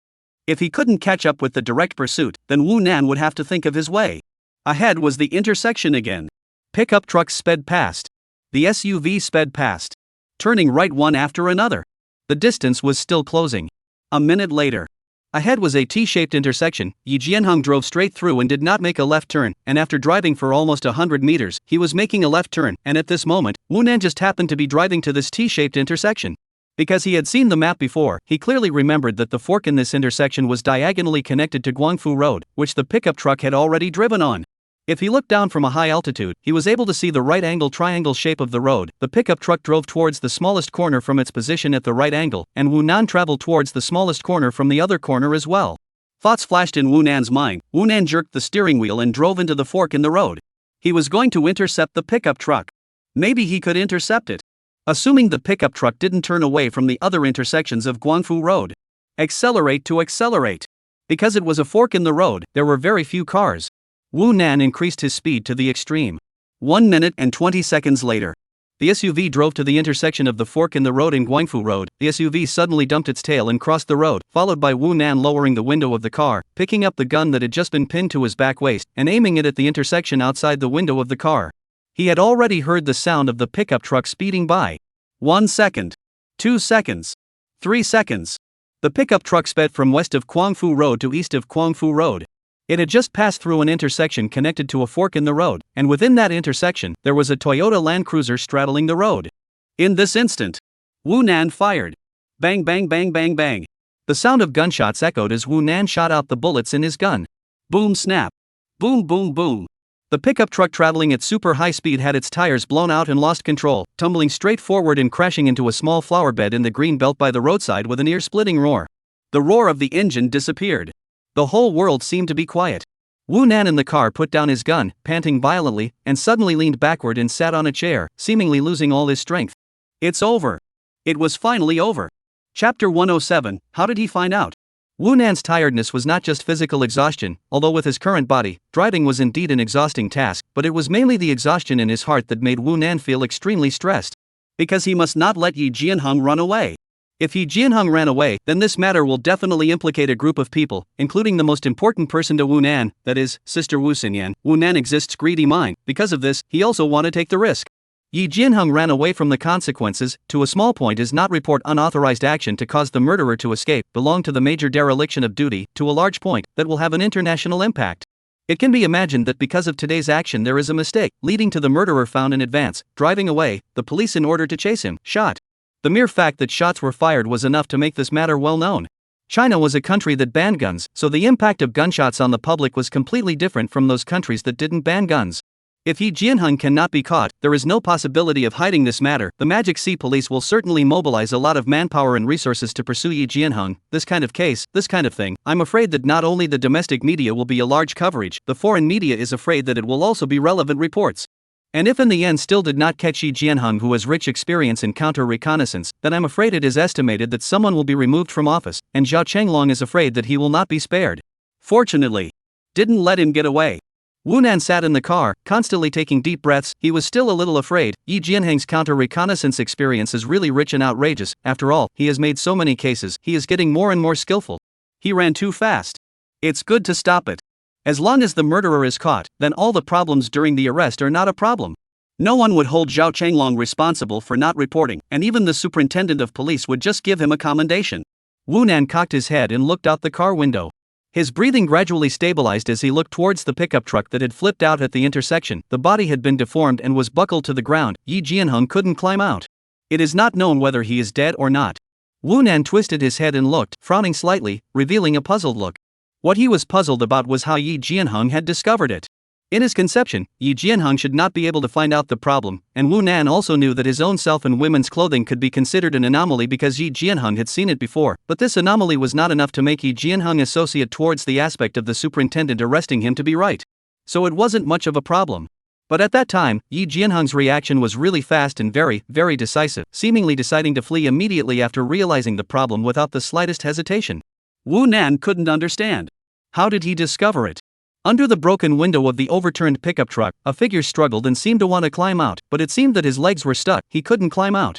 Speaker 1: If he couldn't catch up with the direct pursuit, then Wu Nan would have to think of his way. Ahead was the intersection again. Pickup trucks sped past. The SUV sped past. Turning right one after another. The distance was still closing. A minute later. Ahead was a T-shaped intersection. Yi Jianheng drove straight through and did not make a left turn, and after driving for almost 100 meters, he was making a left turn, and at this moment, Wu Nan just happened to be driving to this T-shaped intersection. Because he had seen the map before, he clearly remembered that the fork in this intersection was diagonally connected to Guangfu Road, which the pickup truck had already driven on. If he looked down from a high altitude, he was able to see the right angle triangle shape of the road. The pickup truck drove towards the smallest corner from its position at the right angle, and Wu Nan traveled towards the smallest corner from the other corner as well. Thoughts flashed in Wu Nan's mind. Wu Nan jerked the steering wheel and drove into the fork in the road. He was going to intercept the pickup truck. Maybe he could intercept it. Assuming the pickup truck didn't turn away from the other intersections of Guangfu Road. Accelerate to accelerate. Because it was a fork in the road, there were very few cars. Wu Nan increased his speed to the extreme. 1 minute and 20 seconds later. The SUV drove to the intersection of the fork in the road and Guangfu Road. The SUV suddenly dumped its tail and crossed the road, followed by Wu Nan lowering the window of the car, picking up the gun that had just been pinned to his back waist, and aiming it at the intersection outside the window of the car. He had already heard the sound of the pickup truck speeding by. 1 second. 2 seconds. 3 seconds. The pickup truck sped from west of Guangfu Road to east of Guangfu Road. It had just passed through an intersection connected to a fork in the road, and within that intersection, there was a Toyota Land Cruiser straddling the road. In this instant, Wu Nan fired. Bang bang bang bang bang. The sound of gunshots echoed as Wu Nan shot out the bullets in his gun. Boom snap. Boom boom boom. The pickup truck traveling at super high speed had its tires blown out and lost control, tumbling straight forward and crashing into a small flower bed in the green belt by the roadside with an ear-splitting roar. The roar of the engine disappeared. The whole world seemed to be quiet. Wu Nan in the car put down his gun, panting violently, and suddenly leaned backward and sat on a chair, seemingly losing all his strength. It's over. It was finally over. Chapter 107, How did he find out? Wu Nan's tiredness was not just physical exhaustion, although with his current body, driving was indeed an exhausting task, but it was mainly the exhaustion in his heart that made Wu Nan feel extremely stressed. Because he must not let Yi Jianheng run away. If Yi Jianheng ran away, then this matter will definitely implicate a group of people, including the most important person to Wu Nan, that is, Sister Wu Xinyan. Wu Nan exists greedy mind. Because of this, he also want to take the risk. Yi Jianheng ran away from the consequences. To a small point is not report unauthorized action to cause the murderer to escape, belong to the major dereliction of duty, to a large point, that will have an international impact. It can be imagined that because of today's action there is a mistake, leading to the murderer found in advance, driving away, the police in order to chase him, shot. The mere fact that shots were fired was enough to make this matter well known. China was a country that banned guns, so the impact of gunshots on the public was completely different from those countries that didn't ban guns. If Yi Jianheng cannot be caught, there is no possibility of hiding this matter. The Magic Sea Police will certainly mobilize a lot of manpower and resources to pursue Yi Jianheng. This kind of case, this kind of thing, I'm afraid that not only the domestic media will be a large coverage, the foreign media is afraid that it will also be relevant reports. And if in the end still did not catch Yi Jianheng, who has rich experience in counter-reconnaissance, then I'm afraid it is estimated that someone will be removed from office, and Zhao Chenglong is afraid that he will not be spared. Fortunately, didn't let him get away. Wu Nan sat in the car, constantly taking deep breaths. He was still a little afraid. Yi Jianheng's counter-reconnaissance experience is really rich and outrageous. After all, he has made so many cases, he is getting more and more skillful. He ran too fast. It's good to stop it. As long as the murderer is caught, then all the problems during the arrest are not a problem. No one would hold Zhao Chenglong responsible for not reporting, and even the superintendent of police would just give him a commendation. Wu Nan cocked his head and looked out the car window. His breathing gradually stabilized as he looked towards the pickup truck that had flipped out at the intersection. The body had been deformed and was buckled to the ground. Yi Jianheng couldn't climb out. It is not known whether he is dead or not. Wu Nan twisted his head and looked, frowning slightly, revealing a puzzled look. What he was puzzled about was how Yi Jianheng had discovered it. In his conception, Yi Jianheng should not be able to find out the problem, and Wu Nan also knew that his own self in women's clothing could be considered an anomaly because Yi Jianheng had seen it before, but this anomaly was not enough to make Yi Jianheng associate towards the aspect of the superintendent arresting him to be right. So it wasn't much of a problem. But at that time, Yi Jianheng's reaction was really fast and very, very decisive, seemingly deciding to flee immediately after realizing the problem without the slightest hesitation. Wu Nan couldn't understand. How did he discover it? Under the broken window of the overturned pickup truck, a figure struggled and seemed to want to climb out, but it seemed that his legs were stuck. He couldn't climb out.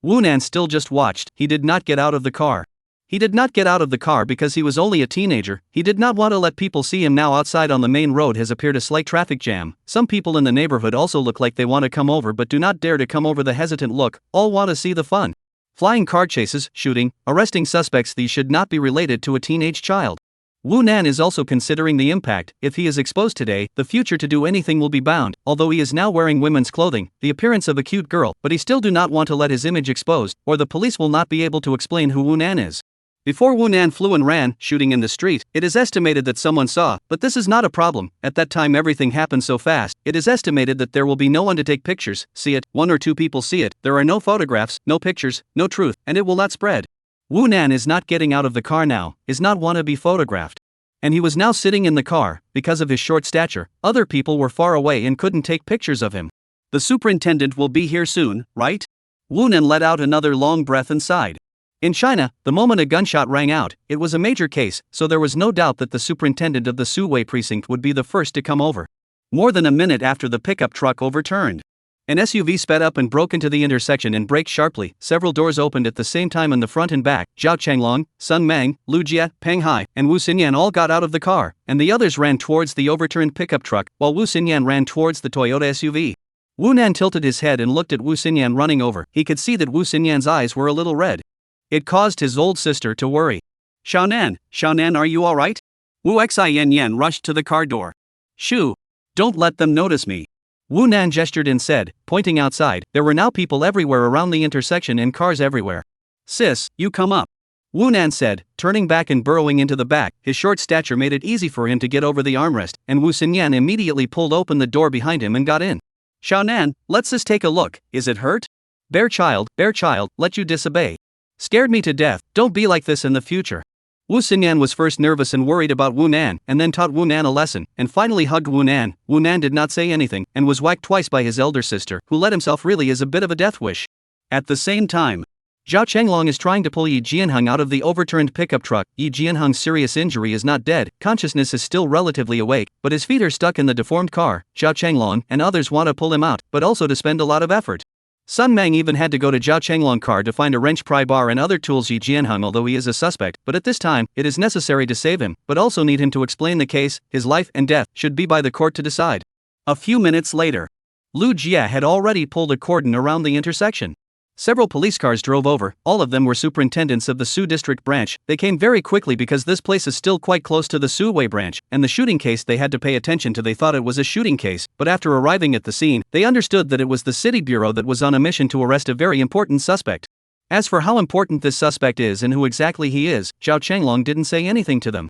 Speaker 1: Wu Nan still just watched. He did not get out of the car. He did not get out of the car because he was only a teenager. He did not want to let people see him. Now outside on the main road has appeared a slight traffic jam. Some people in the neighborhood also look like they want to come over but do not dare to come over. The hesitant look, all want to see the fun. Flying car chases, shooting, arresting suspects. These should not be related to a teenage child. Wu Nan is also considering the impact. If he is exposed today, the future to do anything will be bound. Although he is now wearing women's clothing, the appearance of a cute girl, but he still do not want to let his image exposed, or the police will not be able to explain who Wu Nan is. Before Wu Nan flew and ran, shooting in the street, it is estimated that someone saw, but this is not a problem. At that time everything happened so fast, it is estimated that there will be no one to take pictures, see it, 1 or 2 people see it, there are no photographs, no pictures, no truth, and it will not spread. Wu Nan is not getting out of the car now, is not want to be photographed. And he was now sitting in the car. Because of his short stature, other people were far away and couldn't take pictures of him. The superintendent will be here soon, right? Wu Nan let out another long breath and sighed. In China, the moment a gunshot rang out, it was a major case, so there was no doubt that the superintendent of the Suwei precinct would be the first to come over. More than a minute after the pickup truck overturned, An SUV sped up and broke into the intersection and braked sharply. Several doors opened at the same time in the front and back. Zhao Changlong, Sun Mang, Lu Jie, Peng Hai, and Wu Xinyan all got out of the car, and the others ran towards the overturned pickup truck, while Wu Xinyan ran towards the Toyota SUV. Wu Nan tilted his head and looked at Wu Xinyan running over. He could see that Wu Xinyan's eyes were a little red. It caused his old sister to worry. Xiaonan, are you alright? Wu Xian rushed to the car door. Shoo! Don't let them notice me. Wu Nan gestured and said, pointing outside. There were now people everywhere around the intersection and cars everywhere. Sis, you come up. Wu Nan said, turning back and burrowing into the back. His short stature made it easy for him to get over the armrest, and Wu Xinyan immediately pulled open the door behind him and got in. Xiaonan, let's just take a look. Is it hurt? Bear child, let you disobey. Scared me to death. Don't be like this in the future. Wu Xinyan was first nervous and worried about Wu Nan, and then taught Wu Nan a lesson, and finally hugged Wu Nan. Wu Nan did not say anything, and was whacked twice by his elder sister, who let himself really as a bit of a death wish. At the same time, Zhao Changlong is trying to pull Yi Jianheng out of the overturned pickup truck. Yi Jianheng's serious injury is not dead, consciousness is still relatively awake, but his feet are stuck in the deformed car. Zhao Changlong and others want to pull him out, but also to spend a lot of effort. Sun Mang even had to go to Zhao Changlong's car to find a wrench, pry bar and other tools. Yi Jianheng, although he is a suspect, but at this time, it is necessary to save him, but also need him to explain the case. His life and death should be by the court to decide. A few minutes later, Lu Jie had already pulled a cordon around the intersection. Several police cars drove over, all of them were superintendents of the Su District branch. They came very quickly because this place is still quite close to the Suwei branch, and the shooting case they had to pay attention to. They thought it was a shooting case, but after arriving at the scene, they understood that it was the city bureau that was on a mission to arrest a very important suspect. As for how important this suspect is and who exactly he is, Zhao Changlong didn't say anything to them.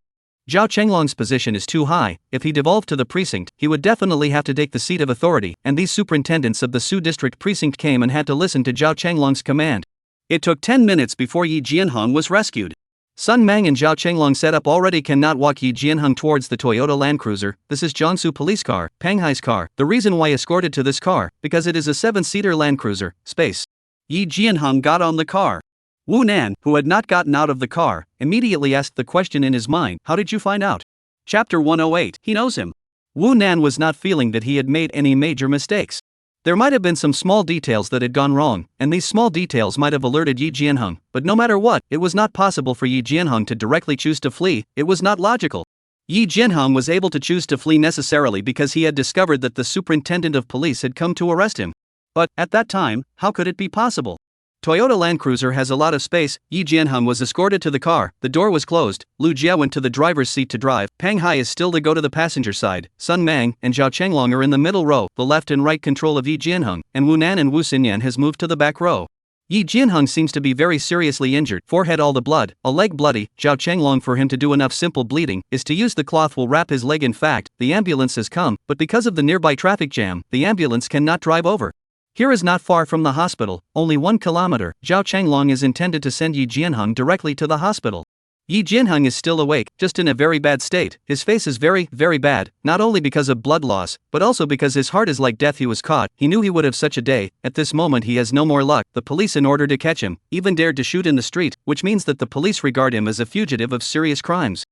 Speaker 1: Zhao Changlong's position is too high. If he devolved to the precinct, he would definitely have to take the seat of authority, and these superintendents of the Su District precinct came and had to listen to Zhao Changlong's command. It took 10 minutes before Yi Jianheng was rescued. Sun Mang and Zhao Changlong set up already cannot walk Yi Jianheng towards the Toyota Land Cruiser. This is Jiangsu police car, Peng Hai's car. The reason why escorted to this car, because it is a 7-seater Land Cruiser, space. Yi Jianheng got on the car. Wu Nan, who had not gotten out of the car, immediately asked the question in his mind. How did you find out? Chapter 108. He knows him. Wu Nan was not feeling that he had made any major mistakes. There might have been some small details that had gone wrong, and these small details might have alerted Yi Jianheng, but no matter what, it was not possible for Yi Jianheng to directly choose to flee. It was not logical. Yi Jianheng was able to choose to flee necessarily because he had discovered that the superintendent of police had come to arrest him. But, at that time, how could it be possible? Toyota Land Cruiser has a lot of space. Yi Jianheng was escorted to the car, the door was closed, Lu Jie went to the driver's seat to drive, Peng Hai is still to go to the passenger side, Sun Mang and Zhao Changlong are in the middle row, the left and right control of Yi Jianheng, and Wu Nan and Wu Xinyan has moved to the back row. Yi Jianheng seems to be very seriously injured, forehead all the blood, a leg bloody. Zhao Changlong, for him to do enough simple bleeding, is to use the cloth will wrap his leg. In fact, the ambulance has come, but because of the nearby traffic jam, the ambulance cannot drive over. Here is not far from the hospital, only 1 kilometer. Zhao Changlong is intended to send Yi Jianheng directly to the hospital. Yi Jianheng is still awake, just in a very bad state. His face is very, very bad, not only because of blood loss, but also because his heart is like death. He was caught, he knew he would have such a day. At this moment he has no more luck. The police, in order to catch him, even dared to shoot in the street, which means that the police regard him as a fugitive of serious crimes.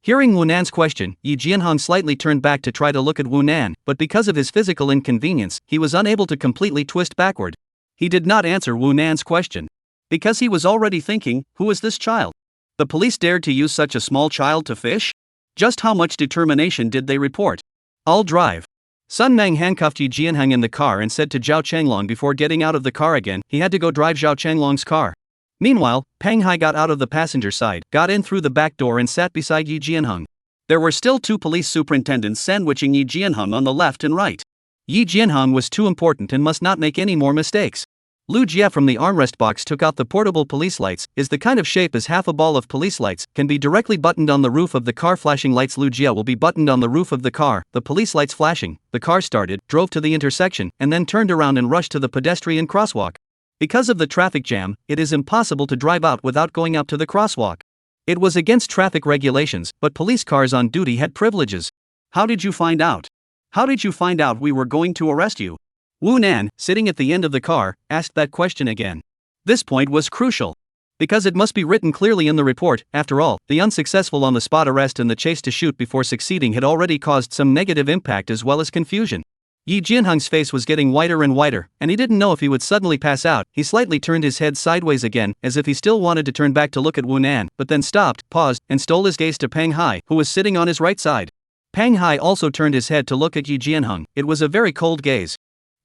Speaker 1: Hearing Wu Nan's question, Yi Jianheng slightly turned back to try to look at Wu Nan, but because of his physical inconvenience, he was unable to completely twist backward. He did not answer Wu Nan's question. Because he was already thinking, who is this child? The police dared to use such a small child to fish? Just how much determination did they report? I'll drive. Sun Mang handcuffed Yi Jianheng in the car and said to Zhao Changlong before getting out of the car again, he had to go drive Zhao Changlong's car. Meanwhile, Peng Hai got out of the passenger side, got in through the back door and sat beside Yi Jianheng. There were still 2 police superintendents sandwiching Yi Jianheng on the left and right. Yi Jianheng was too important and must not make any more mistakes. Lu Jie from the armrest box took out the portable police lights, is the kind of shape as half a ball of police lights, can be directly buttoned on the roof of the car. Flashing lights Lu Jie will be buttoned on the roof of the car, the police lights flashing, the car started, drove to the intersection, and then turned around and rushed to the pedestrian crosswalk. Because of the traffic jam, it is impossible to drive out without going out to the crosswalk. It was against traffic regulations, but police cars on duty had privileges. How did you find out? How did you find out we were going to arrest you? Wu Nan, sitting at the end of the car, asked that question again. This point was crucial. Because it must be written clearly in the report. After all, the unsuccessful on-the-spot arrest and the chase to shoot before succeeding had already caused some negative impact as well as confusion. Yi Jianheng's face was getting whiter and whiter, and he didn't know if he would suddenly pass out. He slightly turned his head sideways again, as if he still wanted to turn back to look at Wu Nan, but then stopped, paused, and stole his gaze to Peng Hai, who was sitting on his right side. Peng Hai also turned his head to look at Yi Jianheng. It was a very cold gaze.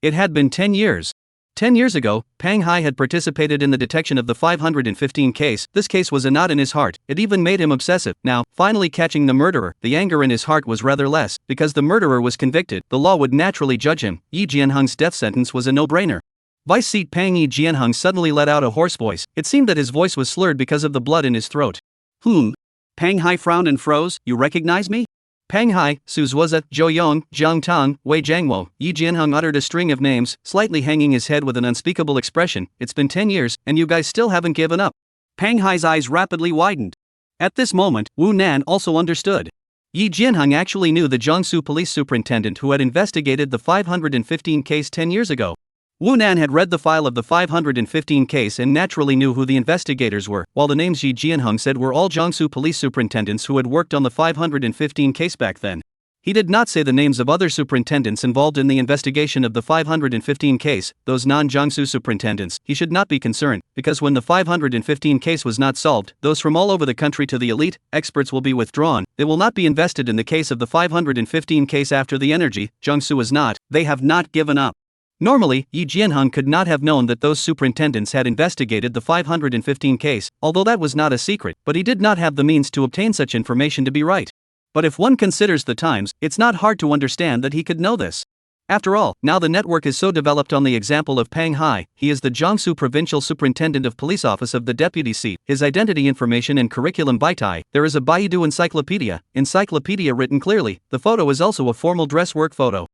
Speaker 1: It had been 10 years. 10 years ago, Peng Hai had participated in the detection of the 515 case. This case was a knot in his heart. It even made him obsessive. Now, finally catching the murderer, the anger in his heart was rather less. Because the murderer was convicted, the law would naturally judge him. Yi Jianheng's death sentence was a no-brainer. Vice seat Peng Yi Jianheng suddenly let out a hoarse voice. It seemed that his voice was slurred because of the blood in his throat. Peng Hai frowned and froze. You recognize me? Peng Hai, Su Zuozi, Zhou Yong, Zhang Tang, Wei Jiangwo. Yi Jianheng uttered a string of names, slightly hanging his head with an unspeakable expression. It's been 10 years, and you guys still haven't given up. Peng Hai's eyes rapidly widened. At this moment, Wu Nan also understood. Yi Jianheng actually knew the Jiangsu police superintendent who had investigated the 515 case 10 years ago. Wu Nan had read the file of the 515 case and naturally knew who the investigators were, while the names Yi Jianheng said were all Jiangsu police superintendents who had worked on the 515 case back then. He did not say the names of other superintendents involved in the investigation of the 515 case, those non-Jiangsu superintendents. He should not be concerned, because when the 515 case was not solved, those from all over the country to the elite experts will be withdrawn. They will not be invested in the case of the 515 case after the energy. Jiangsu is not. They have not given up. Normally, Yi Jianheng could not have known that those superintendents had investigated the 515 case, although that was not a secret, but he did not have the means to obtain such information to be right. But if one considers the times, it's not hard to understand that he could know this. After all, now the network is so developed on the example of Peng Hai. He is the Jiangsu Provincial Superintendent of Police Office of the Deputy Seat. His identity information and curriculum vitae. There is a Baidu encyclopedia written clearly. The photo is also a formal dress work photo.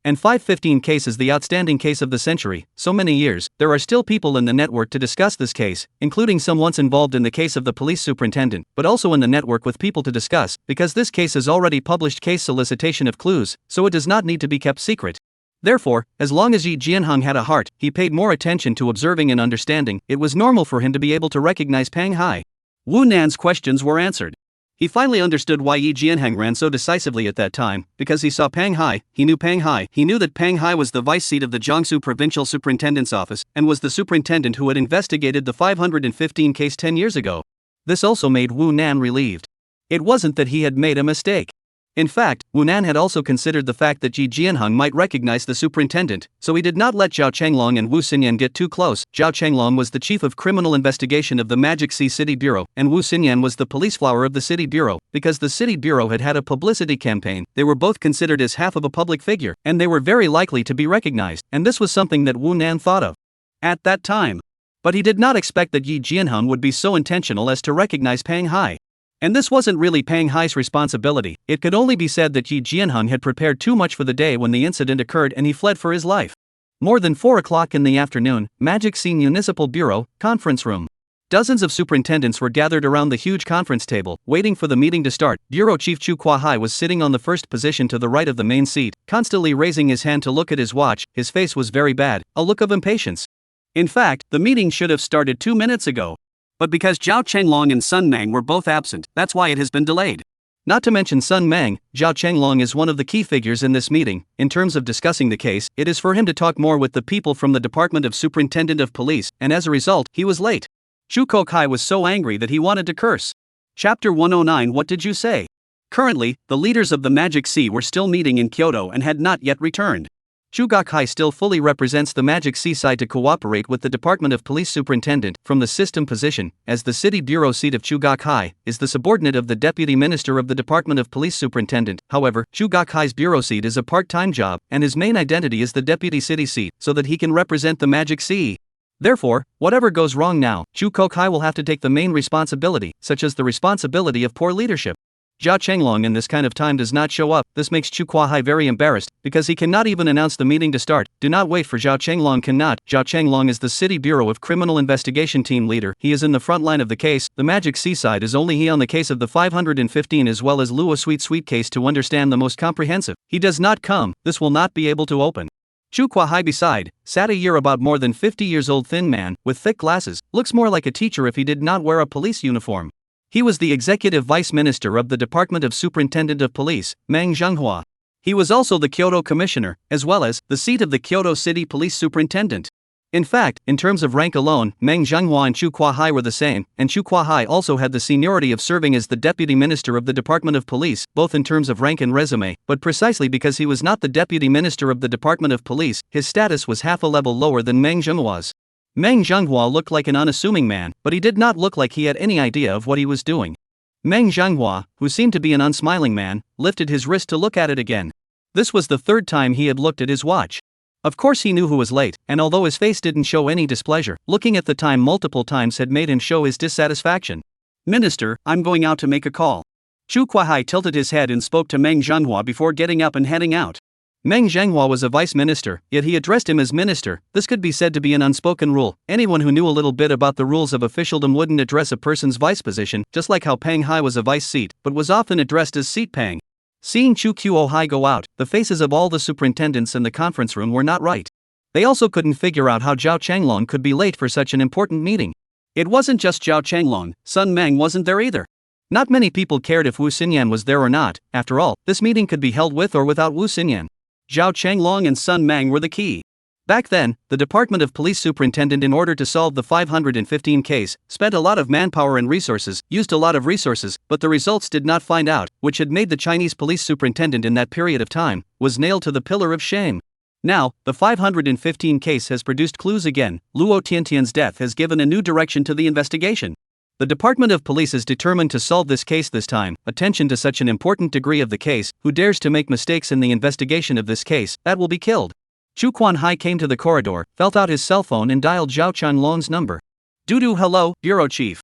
Speaker 1: And 515 case is the outstanding case of the century. So many years, there are still people in the network to discuss this case, including some once involved in the case of the police superintendent, but also in the network with people to discuss, because this case is already published case solicitation of clues, so it does not need to be kept secret. Therefore, as long as Yi Jianheng had a heart, he paid more attention to observing and understanding. It was normal for him to be able to recognize Peng Hai. Wu Nan's questions were answered. He finally understood why Yi Jianheng ran so decisively at that time, because he saw Peng Hai. He knew Peng Hai. He knew that Peng Hai was the vice seat of the Jiangsu Provincial Superintendent's office, and was the superintendent who had investigated the 515 case 10 years ago. This also made Wu Nan relieved. It wasn't that he had made a mistake. In fact, Wu Nan had also considered the fact that Yi Jianheng might recognize the superintendent, so he did not let Zhao Chenglong and Wu Xinyan get too close. Zhao Chenglong was the chief of criminal investigation of the Magic Sea City Bureau, and Wu Xinyan was the police flower of the City Bureau. Because the City Bureau had had a publicity campaign, they were both considered as half of a public figure, and they were very likely to be recognized, and this was something that Wu Nan thought of at that time. But he did not expect that Yi Jianheng would be so intentional as to recognize Peng Hai. And this wasn't really Peng Hai's responsibility. It could only be said that Yi Jianheng had prepared too much for the day when the incident occurred and he fled for his life. More than 4 o'clock in the afternoon, Magic Sea Municipal Bureau, conference room. Dozens of superintendents were gathered around the huge conference table, waiting for the meeting to start. Bureau Chief Chu Kuahai was sitting on the first position to the right of the main seat, constantly raising his hand to look at his watch. His face was very bad, a look of impatience. In fact, the meeting should have started 2 minutes ago. But because Zhao Chenglong and Sun Mang were both absent, that's why it has been delayed. Not to mention Sun Mang, Zhao Chenglong is one of the key figures in this meeting. In terms of discussing the case, it is for him to talk more with the people from the Department of Superintendent of Police, and as a result, he was late. Chu Kokai was so angry that he wanted to curse. Chapter 109. What did you say? Currently, the leaders of the Magic Sea were still meeting in Kyoto and had not yet returned. Chu Kokai still fully represents the Magic Seaside to cooperate with the Department of Police Superintendent from the system position, as the City Bureau seat of Chu Kokai is the subordinate of the Deputy Minister of the Department of Police Superintendent. However, Chu Gokai's bureau seat is a part-time job, and his main identity is the Deputy City seat, so that he can represent the Magic Sea. Therefore, whatever goes wrong now, Chu Kokai will have to take the main responsibility, such as the responsibility of poor leadership. Zhao Chenglong in this kind of time does not show up. This makes Chu Kuahai very embarrassed, because he cannot even announce the meeting to start. Do not wait for Zhao Chenglong cannot. Zhao Chenglong is the City Bureau of Criminal Investigation team leader. He is in the front line of the case. The Magic Seaside is only he on the case of the 515 as well as Lua Sweet case to understand the most comprehensive. He does not come, this will not be able to open. Chu Kuahai beside, sat a year about more than 50 years old thin man, with thick glasses, looks more like a teacher if he did not wear a police uniform. He was the executive vice minister of the Department of Superintendent of Police, Manhwa. He was also the Kyoto commissioner, as well as the seat of the Kyoto City Police Superintendent. In fact, in terms of rank alone, Meng Zhenghua and Chu Kuahai were the same, and Chu Kuahai also had the seniority of serving as the deputy minister of the Department of Police, both in terms of rank and resume, but precisely because he was not the deputy minister of the Department of Police, his status was half a level lower than Meng Zhenghua's. Meng Zhenghua looked like an unassuming man, but he did not look like he had any idea of what he was doing. Meng Zhenghua, who seemed to be an unsmiling man, lifted his wrist to look at it again. This was the third time he had looked at his watch. Of course he knew who was late, and although his face didn't show any displeasure, looking at the time multiple times had made him show his dissatisfaction. Minister, I'm going out to make a call. Chu Kuahai tilted his head and spoke to Meng Zhenghua before getting up and heading out. Meng Zhenghua was a vice minister, yet he addressed him as minister. This could be said to be an unspoken rule. Anyone who knew a little bit about the rules of officialdom wouldn't address a person's vice position, just like how Pang Hai was a vice seat, but was often addressed as seat Pang. Seeing Chu Kuo-hai go out, the faces of all the superintendents in the conference room were not right. They also couldn't figure out how Zhao Changlong could be late for such an important meeting. It wasn't just Zhao Changlong, Sun Meng wasn't there either. Not many people cared if Wu Xinyan was there or not. After all, this meeting could be held with or without Wu Xinyan. Zhao Changlong and Sun Meng were the key. Back then, the Department of Police Superintendent, in order to solve the 515 case, spent a lot of manpower and resources, used a lot of resources, but the results did not find out, which had made the Chinese police superintendent in that period of time, was nailed to the pillar of shame. Now, the 515 case has produced clues again. Luo Tiantian's death has given a new direction to the investigation. The Department of Police is determined to solve this case this time. Attention to such an important degree of the case, who dares to make mistakes in the investigation of this case, that will be killed. Chu Kuan-hai came to the corridor, felt out his cell phone and dialed Zhao Changlong's number. Dudu, hello, bureau chief.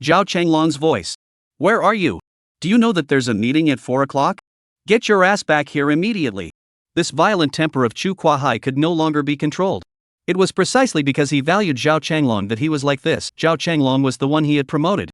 Speaker 1: Zhao Changlong's voice. Where are you? Do you know that there's a meeting at 4 o'clock? Get your ass back here immediately. This violent temper of Chu Kuahai could no longer be controlled. It was precisely because he valued Zhao Changlong that he was like this. Zhao Changlong was the one he had promoted.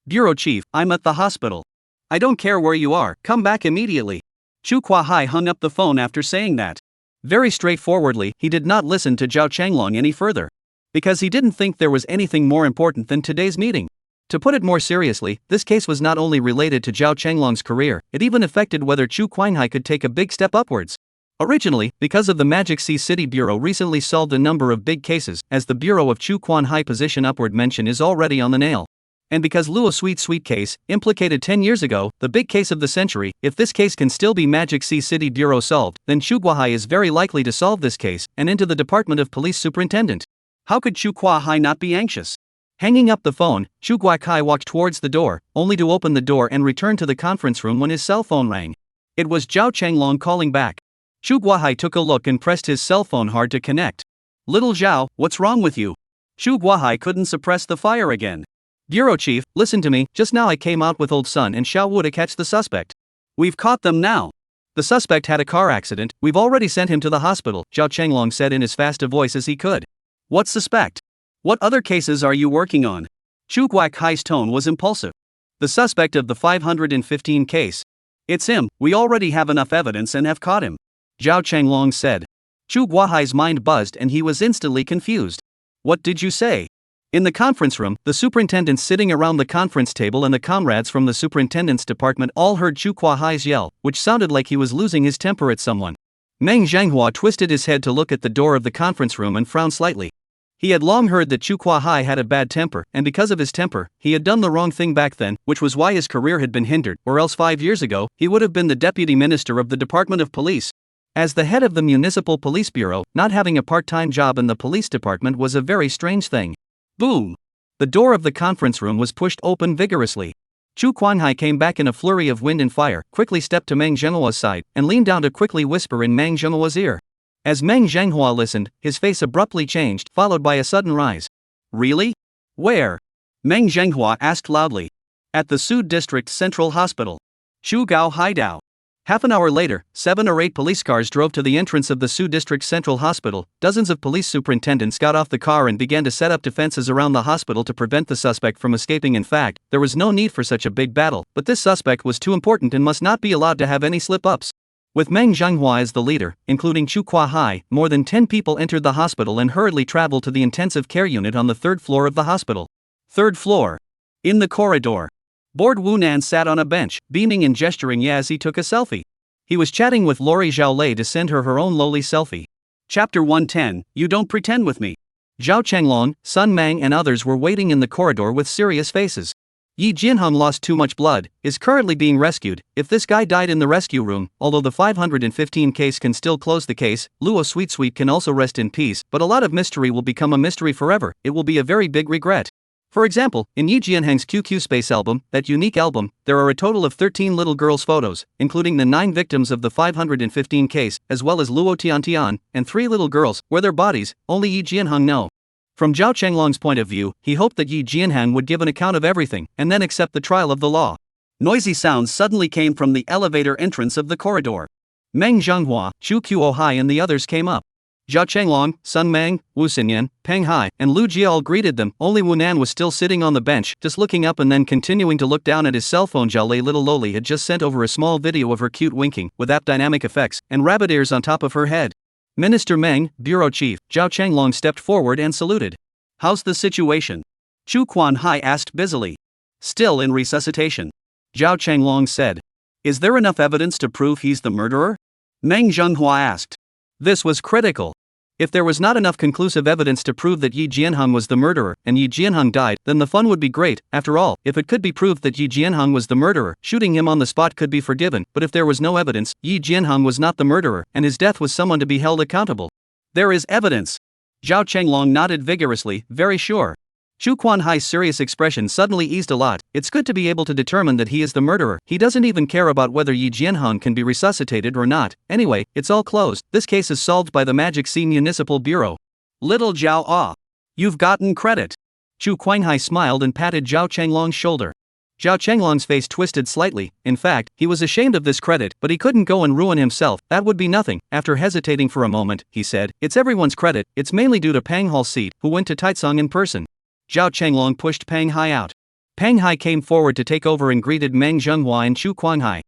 Speaker 1: Bureau chief, I'm at the hospital. I don't care where you are, come back immediately. Chu Kuahai hung up the phone after saying that. Very straightforwardly, he did not listen to Zhao Changlong any further. Because he didn't think there was anything more important than today's meeting. To put it more seriously, this case was not only related to Zhao Changlong's career, it even affected whether Chu Kuan-hai could take a big step upwards. Originally, because of the Magic Sea City Bureau recently solved a number of big cases, as the Bureau of Chu Kuan-hai position upward mention is already on the nail. And because Luo Sweet case, implicated 10 years ago, the big case of the century, if this case can still be Magic Sea City Bureau solved, then Chu Kuahai is very likely to solve this case, and into the Department of Police Superintendent. How could Chu Kuahai not be anxious? Hanging up the phone, Chu Kuahai walked towards the door, only to open the door and return to the conference room when his cell phone rang. It was Zhao Changlong calling back. Chu Kuahai took a look and pressed his cell phone hard to connect. Little Zhao, what's wrong with you? Chu Kuahai couldn't suppress the fire again. Bureau chief, listen to me, just now I came out with Old Sun and Xiao Wu to catch the suspect. We've caught them now. The suspect had a car accident, we've already sent him to the hospital, Zhao Changlong said in as fast a voice as he could. What suspect? What other cases are you working on? Chu Kuahai's tone was impulsive. The suspect of the 515 case. It's him, we already have enough evidence and have caught him. Zhao Changlong said. Chu Kuahai's mind buzzed and he was instantly confused. What did you say? In the conference room, the superintendents sitting around the conference table and the comrades from the superintendent's department all heard Chu Kuahai's yell, which sounded like he was losing his temper at someone. Meng Zhenghua twisted his head to look at the door of the conference room and frowned slightly. He had long heard that Chu Kuahai had a bad temper, and because of his temper, he had done the wrong thing back then, which was why his career had been hindered, or else 5 years ago, he would have been the deputy minister of the Department of Police. As the head of the Municipal Police Bureau, not having a part-time job in the police department was a very strange thing. Boom! The door of the conference room was pushed open vigorously. Chu Kuan-hai came back in a flurry of wind and fire, quickly stepped to Meng Zhenghua's side, and leaned down to quickly whisper in Meng Zhenghua's ear. As Meng Zhenghua listened, his face abruptly changed, followed by a sudden rise. Really? Where? Meng Zhenghua asked loudly. At the Sud District Central Hospital. Shugao Haidao. Half an hour later, 7 or 8 police cars drove to the entrance of the Sud District Central Hospital. Dozens of police superintendents got off the car and began to set up defenses around the hospital to prevent the suspect from escaping. In fact, there was no need for such a big battle, but this suspect was too important and must not be allowed to have any slip-ups. With Meng Zhenghua as the leader, including Chu Kuahai, more than 10 people entered the hospital and hurriedly traveled to the intensive care unit on the 3rd floor of the hospital. 3rd floor. In the corridor. Bored Wu Nan sat on a bench, beaming and gesturing as he took a selfie. He was chatting with Lori Zhaolei to send her own lowly selfie. Chapter 110, You Don't Pretend With Me. Zhao Changlong, Sun Mang and others were waiting in the corridor with serious faces. Yi Jianhong lost too much blood, is currently being rescued. If this guy died in the rescue room, although the 515 case can still close the case, Luo Sweet can also rest in peace, but a lot of mystery will become a mystery forever. It will be a very big regret. For example, in Yi Jianhong's QQ Space album, that unique album, there are a total of 13 little girls' photos, including the 9 victims of the 515 case, as well as Luo Tiantian, and 3 little girls, where their bodies, only Yi Jianhong know. From Zhao Changlong's point of view, he hoped that Yi Jianhong would give an account of everything, and then accept the trial of the law. Noisy sounds suddenly came from the elevator entrance of the corridor. Meng Zhenghua, Chu Quohai and the others came up. Zhao Changlong, Sun Mang, Wu Xinyan, Peng Hai, and Lu Jiao greeted them. Only Wu Nan was still sitting on the bench, just looking up and then continuing to look down at his cell phone. Zhaolei little Loli had just sent over a small video of her cute winking, with app dynamic effects, and rabbit ears on top of her head. Minister Meng, Bureau Chief, Zhao Changlong stepped forward and saluted. How's the situation? Chu Quanhai asked busily. Still in resuscitation. Zhao Changlong said. Is there enough evidence to prove he's the murderer? Meng Zhenghua asked. This was critical. If there was not enough conclusive evidence to prove that Yi Jianhong was the murderer, and Yi Jianhong died, then the fun would be great. After all, if it could be proved that Yi Jianhong was the murderer, shooting him on the spot could be forgiven, but if there was no evidence, Yi Jianhong was not the murderer, and his death was someone to be held accountable. There is evidence. Zhao Changlong nodded vigorously, very sure. Chu Quanhai's serious expression suddenly eased a lot. It's good to be able to determine that he is the murderer. He doesn't even care about whether Yi Jianhong can be resuscitated or not. Anyway, it's all closed. This case is solved by the Magic Sea Municipal Bureau. Little Zhao You've gotten credit. Chu Quanhai smiled and patted Zhao Changlong's shoulder. Zhao Changlong's face twisted slightly. In fact, he was ashamed of this credit, but he couldn't go and ruin himself. That would be nothing. After hesitating for a moment, he said, it's everyone's credit. It's mainly due to Pang Hall Seat, who went to Taitsong in person. Zhao Changlong pushed Peng Hai out. Peng Hai came forward to take over and greeted Meng Zhenghua and Chu Quanhai.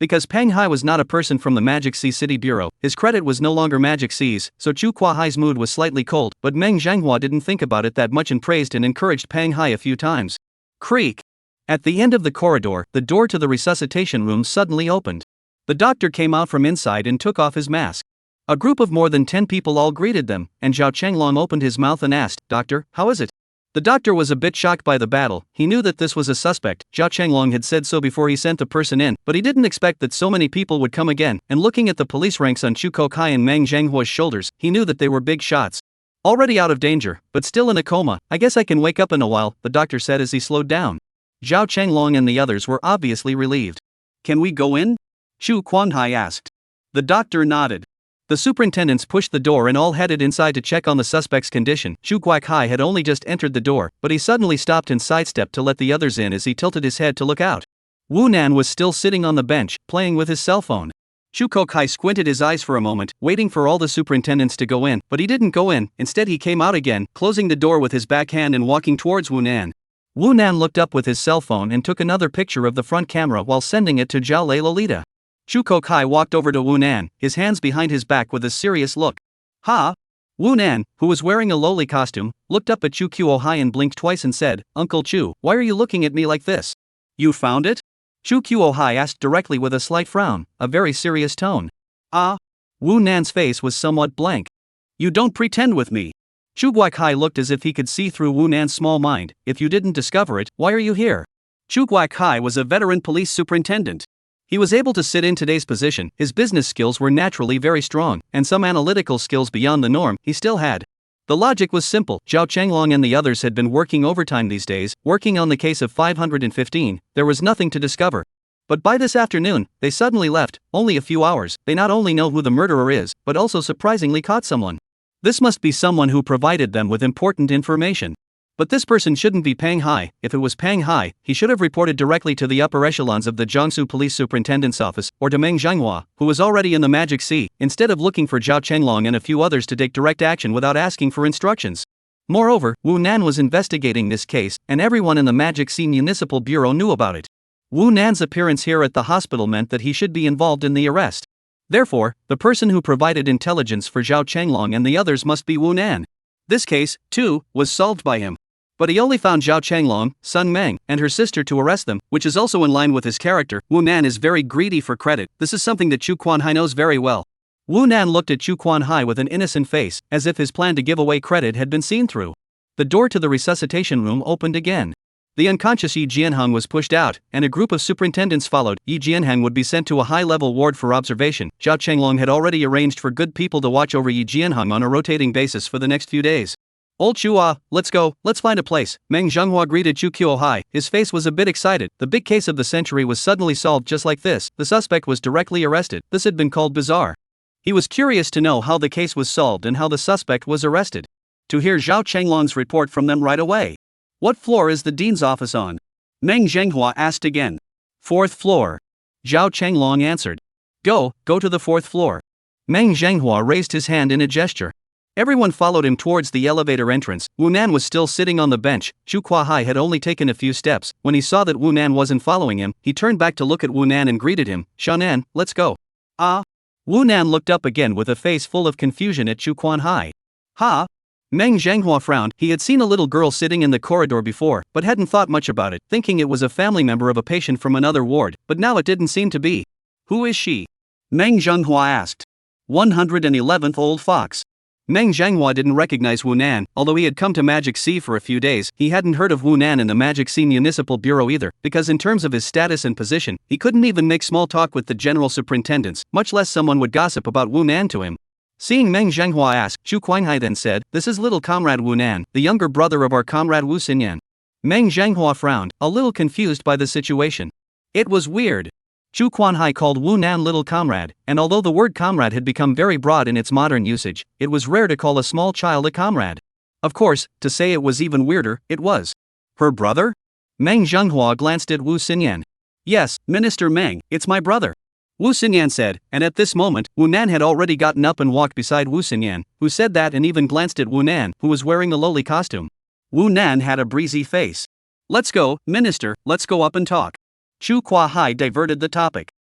Speaker 1: Because Peng Hai was not a person from the Magic Sea City Bureau, his credit was no longer Magic Sea's, so Chu Quanhai's mood was slightly cold, but Meng Zhenghua didn't think about it that much and praised and encouraged Peng Hai a few times. Creak! At the end of the corridor, the door to the resuscitation room suddenly opened. The doctor came out from inside and took off his mask. A group of more than 10 people all greeted them, and Zhao Changlong opened his mouth and asked, Doctor, how is it? The doctor was a bit shocked by the battle. He knew that this was a suspect. Zhao Changlong had said so before he sent the person in, but he didn't expect that so many people would come again, and looking at the police ranks on Chu Kokai and Meng Zhenghua's shoulders, he knew that they were big shots. Already out of danger, but still in a coma. I guess I can wake up in a while, the doctor said as he slowed down. Zhao Changlong and the others were obviously relieved. Can we go in? Chu Quanhai asked. The doctor nodded. The superintendents pushed the door and all headed inside to check on the suspect's condition. Chu Guakai had only just entered the door, but he suddenly stopped and sidestepped to let the others in as he tilted his head to look out. Wu Nan was still sitting on the bench, playing with his cell phone. Chu Kokai squinted his eyes for a moment, waiting for all the superintendents to go in, but he didn't go in. Instead he came out again, closing the door with his backhand and walking towards Wu Nan. Wu Nan looked up with his cell phone and took another picture of the front camera while sending it to Zhaolei Lolita. Chu Kokai walked over to Wu Nan, his hands behind his back with a serious look. Ha! Wu Nan, who was wearing a lowly costume, looked up at Chu Quohai and blinked twice and said, Uncle Chu, why are you looking at me like this? You found it? Chu Quohai asked directly with a slight frown, a very serious tone. Wu Nan's face was somewhat blank. You don't pretend with me. Chu Guakai looked as if he could see through Wu Nan's small mind. If you didn't discover it, why are you here? Chu Guakai was a veteran police superintendent. He was able to sit in today's position. His business skills were naturally very strong, and some analytical skills beyond the norm he still had. The logic was simple. Zhao Changlong and the others had been working overtime these days, working on the case of 515. There was nothing to discover. But by this afternoon, they suddenly left. Only a few hours. They not only know who the murderer is, but also surprisingly caught someone. This must be someone who provided them with important information. But this person shouldn't be Peng Hai. If it was Peng Hai, he should have reported directly to the upper echelons of the Jiangsu Police Superintendent's office, or to Meng Zhenghua, who was already in the Magic Sea, instead of looking for Zhao Changlong and a few others to take direct action without asking for instructions. Moreover, Wu Nan was investigating this case, and everyone in the Magic Sea Municipal Bureau knew about it. Wu Nan's appearance here at the hospital meant that he should be involved in the arrest. Therefore, the person who provided intelligence for Zhao Changlong and the others must be Wu Nan. This case, too, was solved by him. But he only found Zhao Changlong, Sun Meng, and her sister to arrest them, which is also in line with his character. Wu Nan is very greedy for credit. This is something that Chu Kuan-hai knows very well. Wu Nan looked at Chu Kuan-hai with an innocent face, as if his plan to give away credit had been seen through. The door to the resuscitation room opened again. The unconscious Yi Jianheng was pushed out, and a group of superintendents followed. Yi Jianheng would be sent to a high-level ward for observation. Zhao Changlong had already arranged for good people to watch over Yi Jianheng on a rotating basis for the next few days. Old Chu let's go, let's find a place. Meng Zhenghua greeted Chu Kuo-hai. His face was a bit excited. The big case of the century was suddenly solved just like this. The suspect was directly arrested. This had been called bizarre. He was curious to know how the case was solved and how the suspect was arrested. To hear Zhao Changlong's report from them right away. What floor is the dean's office on? Meng Zhenghua asked again. 4th floor. Zhao Changlong answered. Go to the 4th floor. Meng Zhenghua raised his hand in a gesture. Everyone followed him towards the elevator entrance. Wu Nan was still sitting on the bench. Chu Kuo-hai had only taken a few steps. When he saw that Wu Nan wasn't following him, he turned back to look at Wu Nan and greeted him. Shanan, let's go. Wu Nan looked up again with a face full of confusion at Chu Kuan-hai. Ha? Meng Zhenghua frowned. He had seen a little girl sitting in the corridor before, but hadn't thought much about it, thinking it was a family member of a patient from another ward, but now it didn't seem to be. Who is she? Meng Zhenghua asked. 111th Old Fox. Meng Zhenghua didn't recognize Wu Nan. Although he had come to Magic Sea for a few days, he hadn't heard of Wu Nan in the Magic Sea Municipal Bureau either, because in terms of his status and position, he couldn't even make small talk with the general superintendents, much less someone would gossip about Wu Nan to him. Seeing Meng Zhenghua ask, Chu Kuan-hai then said, "This is little comrade Wu Nan, the younger brother of our comrade Wu Xinyan." Meng Zhenghua frowned, a little confused by the situation. It was weird. Chu Kuan-hai called Wu Nan little comrade, and although the word comrade had become very broad in its modern usage, it was rare to call a small child a comrade. Of course, to say it was even weirder, it was. Her brother? Meng Zhenghua glanced at Wu Xinyan. Yes, Minister Meng, it's my brother. Wu Xinyan said, and at this moment, Wu Nan had already gotten up and walked beside Wu Xinyan, who said that and even glanced at Wu Nan, who was wearing the lowly costume. Wu Nan had a breezy face. Let's go, Minister, let's go up and talk. Chu Kuo-hai diverted the topic.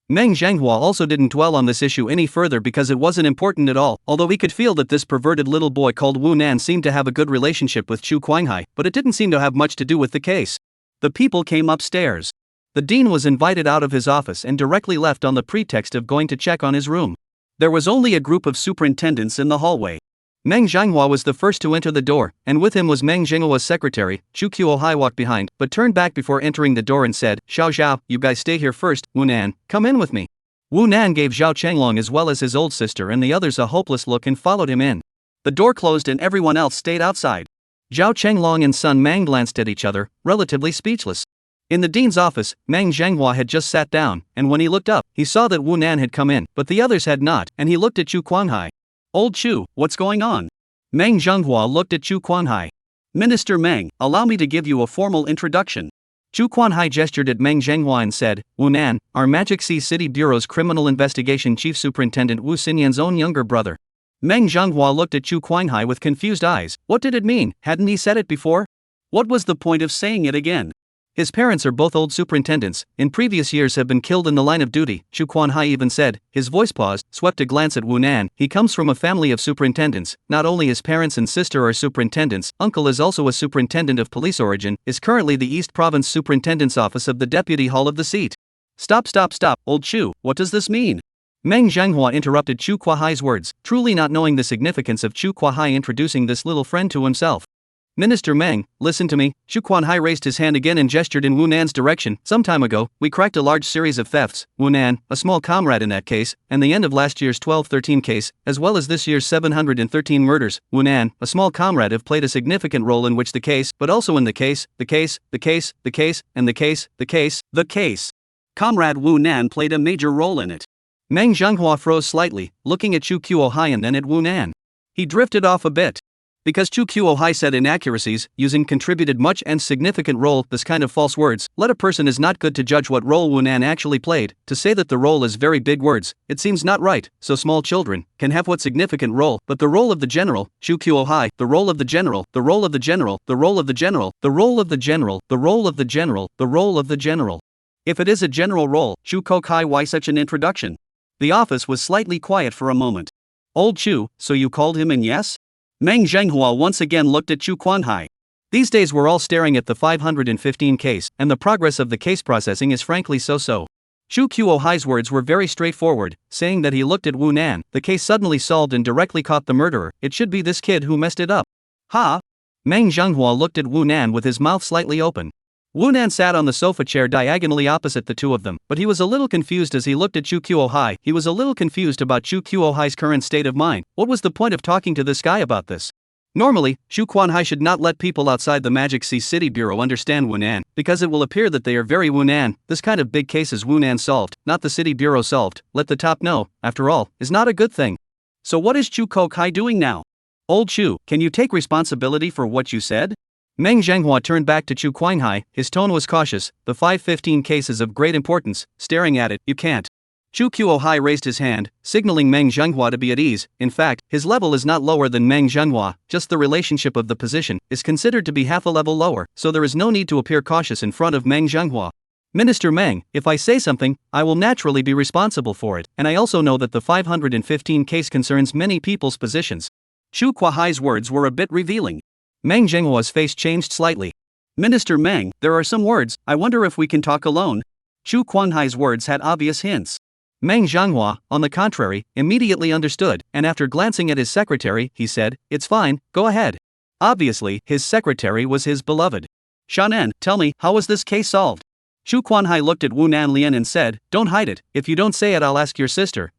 Speaker 1: Meng Zhenghua also didn't dwell on this issue any further because it wasn't important at all, although he could feel that this perverted little boy called Wu Nan seemed to have a good relationship with Chu Kuan-hai, but it didn't seem to have much to do with the case. The people came upstairs. The dean was invited out of his office and directly left on the pretext of going to check on his room. There was only a group of superintendents in the hallway. Meng Zhenghua was the first to enter the door, and with him was Meng Zhenghua's secretary. Chu Kuo-hai walked behind, but turned back before entering the door and said, "Xiao Zhao, you guys stay here first. Wu Nan, come in with me." Wu Nan gave Zhao Changlong as well as his old sister and the others a hopeless look and followed him in. The door closed and everyone else stayed outside. Zhao Changlong and Sun Meng glanced at each other, relatively speechless. In the dean's office, Meng Zhenghua had just sat down, and when he looked up, he saw that Wu Nan had come in, but the others had not, and he looked at Chu Kuan-hai. "Old Chu, what's going on?" Meng Zhenghua looked at Chu Kuan-hai. "Minister Meng, allow me to give you a formal introduction." Chu Kuan-hai gestured at Meng Zhenghua and said, "Wu Nan, our Magic Sea City Bureau's Criminal Investigation Chief Superintendent Wu Xinyan's own younger brother." Meng Zhenghua looked at Chu Kuan-hai with confused eyes. What did it mean? Hadn't he said it before? What was the point of saying it again? His parents are both old superintendents, in previous years have been killed in the line of duty, Chu Kuan-hai even said. His voice paused, swept a glance at Wu Nan. He comes from a family of superintendents. Not only his parents and sister are superintendents, uncle is also a superintendent of police origin, is currently the East Province Superintendent's office of the Deputy Hall of the Seat. Stop, old Chu, what does this mean?" Meng Zhenghua interrupted Chu Kuo-hai's words, truly not knowing the significance of Chu Kuo-hai introducing this little friend to himself. "Minister Meng, listen to me." Chu Kuan-hai raised his hand again and gestured in Wu Nan's direction. "Some time ago, we cracked a large series of thefts. Wu Nan, a small comrade in that case, and the end of last year's 1213 case, as well as this year's 713 murders. Wu Nan, a small comrade, have played a significant role in which the case, but also in the case. Comrade Wu Nan played a major role in it." Meng Zhenghua froze slightly, looking at Chu Kuo-hai and then at Wu Nan. He drifted off a bit. Because Chu Kuo-hai said inaccuracies, using contributed much and significant role, this kind of false words, let a person is not good to judge what role Wu Nan actually played. To say that the role is very big words, it seems not right, so small children can have what significant role, but the role of the general, Chu Kuo-hai, the role of the general, the role of the general, the role of the general, the role of the general, the role of the general, the role of the general. If it is a general role, Chu Kuo-hai, why such an introduction? The office was slightly quiet for a moment. "Old Chu, so you called him in, yes?" Meng Zhenghua once again looked at Chu Kuan-hai. These days we're all staring at the 515 case, and the progress of the case processing is frankly so-so. Chu Kuo-hai's words were very straightforward, saying that he looked at Wu Nan, the case suddenly solved and directly caught the murderer. It should be this kid who messed it up. Ha! Meng Zhenghua looked at Wu Nan with his mouth slightly open. Wu Nan sat on the sofa chair diagonally opposite the two of them, but he was a little confused as he looked at Chu Kuo-hai. He was a little confused about Chu Kuo-hai's current state of mind. What was the point of talking to this guy about this? Normally, Chu Kuan-hai should not let people outside the Magic Sea City Bureau understand Wu Nan, because it will appear that they are very Wu Nan. This kind of big cases Wu Nan solved, not the City Bureau solved, let the top know, after all, is not a good thing. So what is Chu Kuo-hai doing now? Old Chu, can you take responsibility for what you said? Meng Zhenghua turned back to Chu Kuan-hai, his tone was cautious. The 515 case is of great importance, staring at it, you can't. Chu Kuo-hai raised his hand, signaling Meng Zhenghua to be at ease. In fact, his level is not lower than Meng Zhenghua, just the relationship of the position is considered to be half a level lower, so there is no need to appear cautious in front of Meng Zhenghua. Minister Meng, if I say something, I will naturally be responsible for it, and I also know that the 515 case concerns many people's positions. Chu Kuo-hai's words were a bit revealing. Meng Zhenghua's face changed slightly. Minister Meng, there are some words, I wonder if we can talk alone. Chu Kuan-hai's words had obvious hints. Meng Zhenghua, on the contrary, immediately understood, and after glancing at his secretary, he said, "It's fine, go ahead." Obviously, his secretary was his beloved. Shan'an, tell me, how was this case solved? Chu Kuan-hai looked at Wu Nan Lian and said, "Don't hide it, if you don't say it I'll ask your sister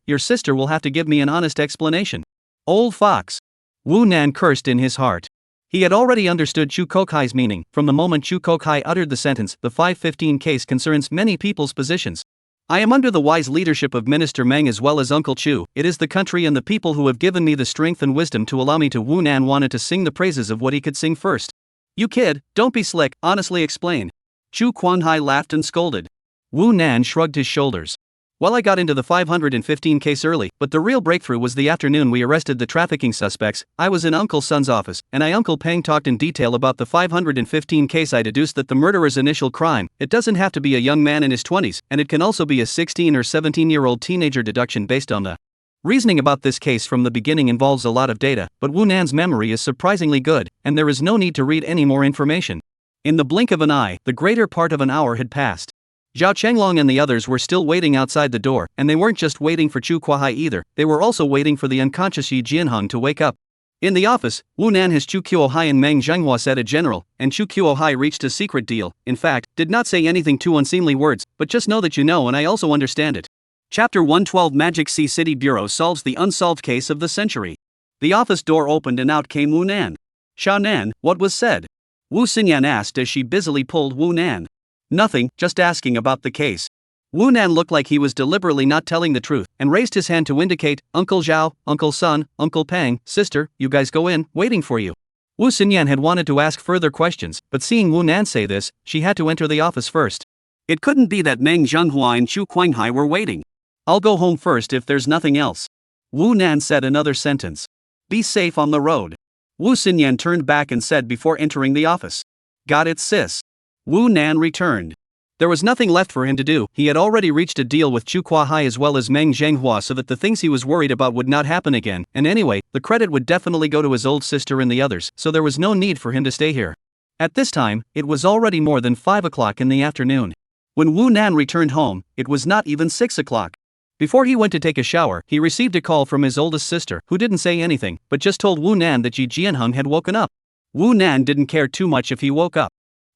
Speaker 1: will have to give me an honest explanation." Old fox. Wu Nan cursed in his heart. He had already understood Chu Kuo-hai's meaning, from the moment Chu Kuo-hai uttered the sentence, the 515 case concerns many people's positions. I am under the wise leadership of Minister Meng as well as Uncle Chu. It is the country and the people who have given me the strength and wisdom to allow me to. Wu Nan wanted to sing the praises of what he could sing first. You kid, don't be slick, honestly explain. Chu Kuan-hai laughed and scolded. Wu Nan shrugged his shoulders. Well, I got into the 515 case early, but the real breakthrough was the afternoon we arrested the trafficking suspects. I was in Uncle Sun's office, and Uncle Peng talked in detail about the 515 case. I deduced that the murderer's initial crime, it doesn't have to be a young man in his 20s, and it can also be a 16 or 17-year-old teenager. Deduction based on the reasoning about this case from the beginning involves a lot of data, but Wu Nan's memory is surprisingly good, and there is no need to read any more information. In the blink of an eye, the greater part of an hour had passed. Zhao Chenglong and the others were still waiting outside the door, and they weren't just waiting for Chu Kuo-hai either, they were also waiting for the unconscious Yi Jianheng to wake up. In the office, Wu Nan has Chu Kuo-hai and Meng Zhenghua said a general, and Chu Kuo-hai reached a secret deal, in fact, did not say anything too unseemly words, but just know that you know and I also understand it. Chapter 112 Magic Sea City Bureau solves the unsolved case of the century. The office door opened and out came Wu Nan. Shan'an, what was said? Wu Xinyan asked as she busily pulled Wu Nan. Nothing, just asking about the case. Wu Nan looked like he was deliberately not telling the truth, and raised his hand to indicate, Uncle Zhao, Uncle Sun, Uncle Peng, sister, you guys go in, waiting for you. Wu Xinyan had wanted to ask further questions, but seeing Wu Nan say this, she had to enter the office first. It couldn't be that Meng Zhenghua and Chu Kuan-hai were waiting. I'll go home first if there's nothing else. Wu Nan said another sentence. Be safe on the road. Wu Xinyan turned back and said before entering the office. Got it, sis. Wu Nan returned. There was nothing left for him to do. He had already reached a deal with Chu Kuo-hai as well as Meng Zhenghua so that the things he was worried about would not happen again, and anyway, the credit would definitely go to his old sister and the others, so there was no need for him to stay here. At this time, it was already more than 5 o'clock in the afternoon. When Wu Nan returned home, it was not even 6 o'clock. Before he went to take a shower, he received a call from his oldest sister, who didn't say anything, but just told Wu Nan that Yi Jianheng had woken up. Wu Nan didn't care too much if he woke up.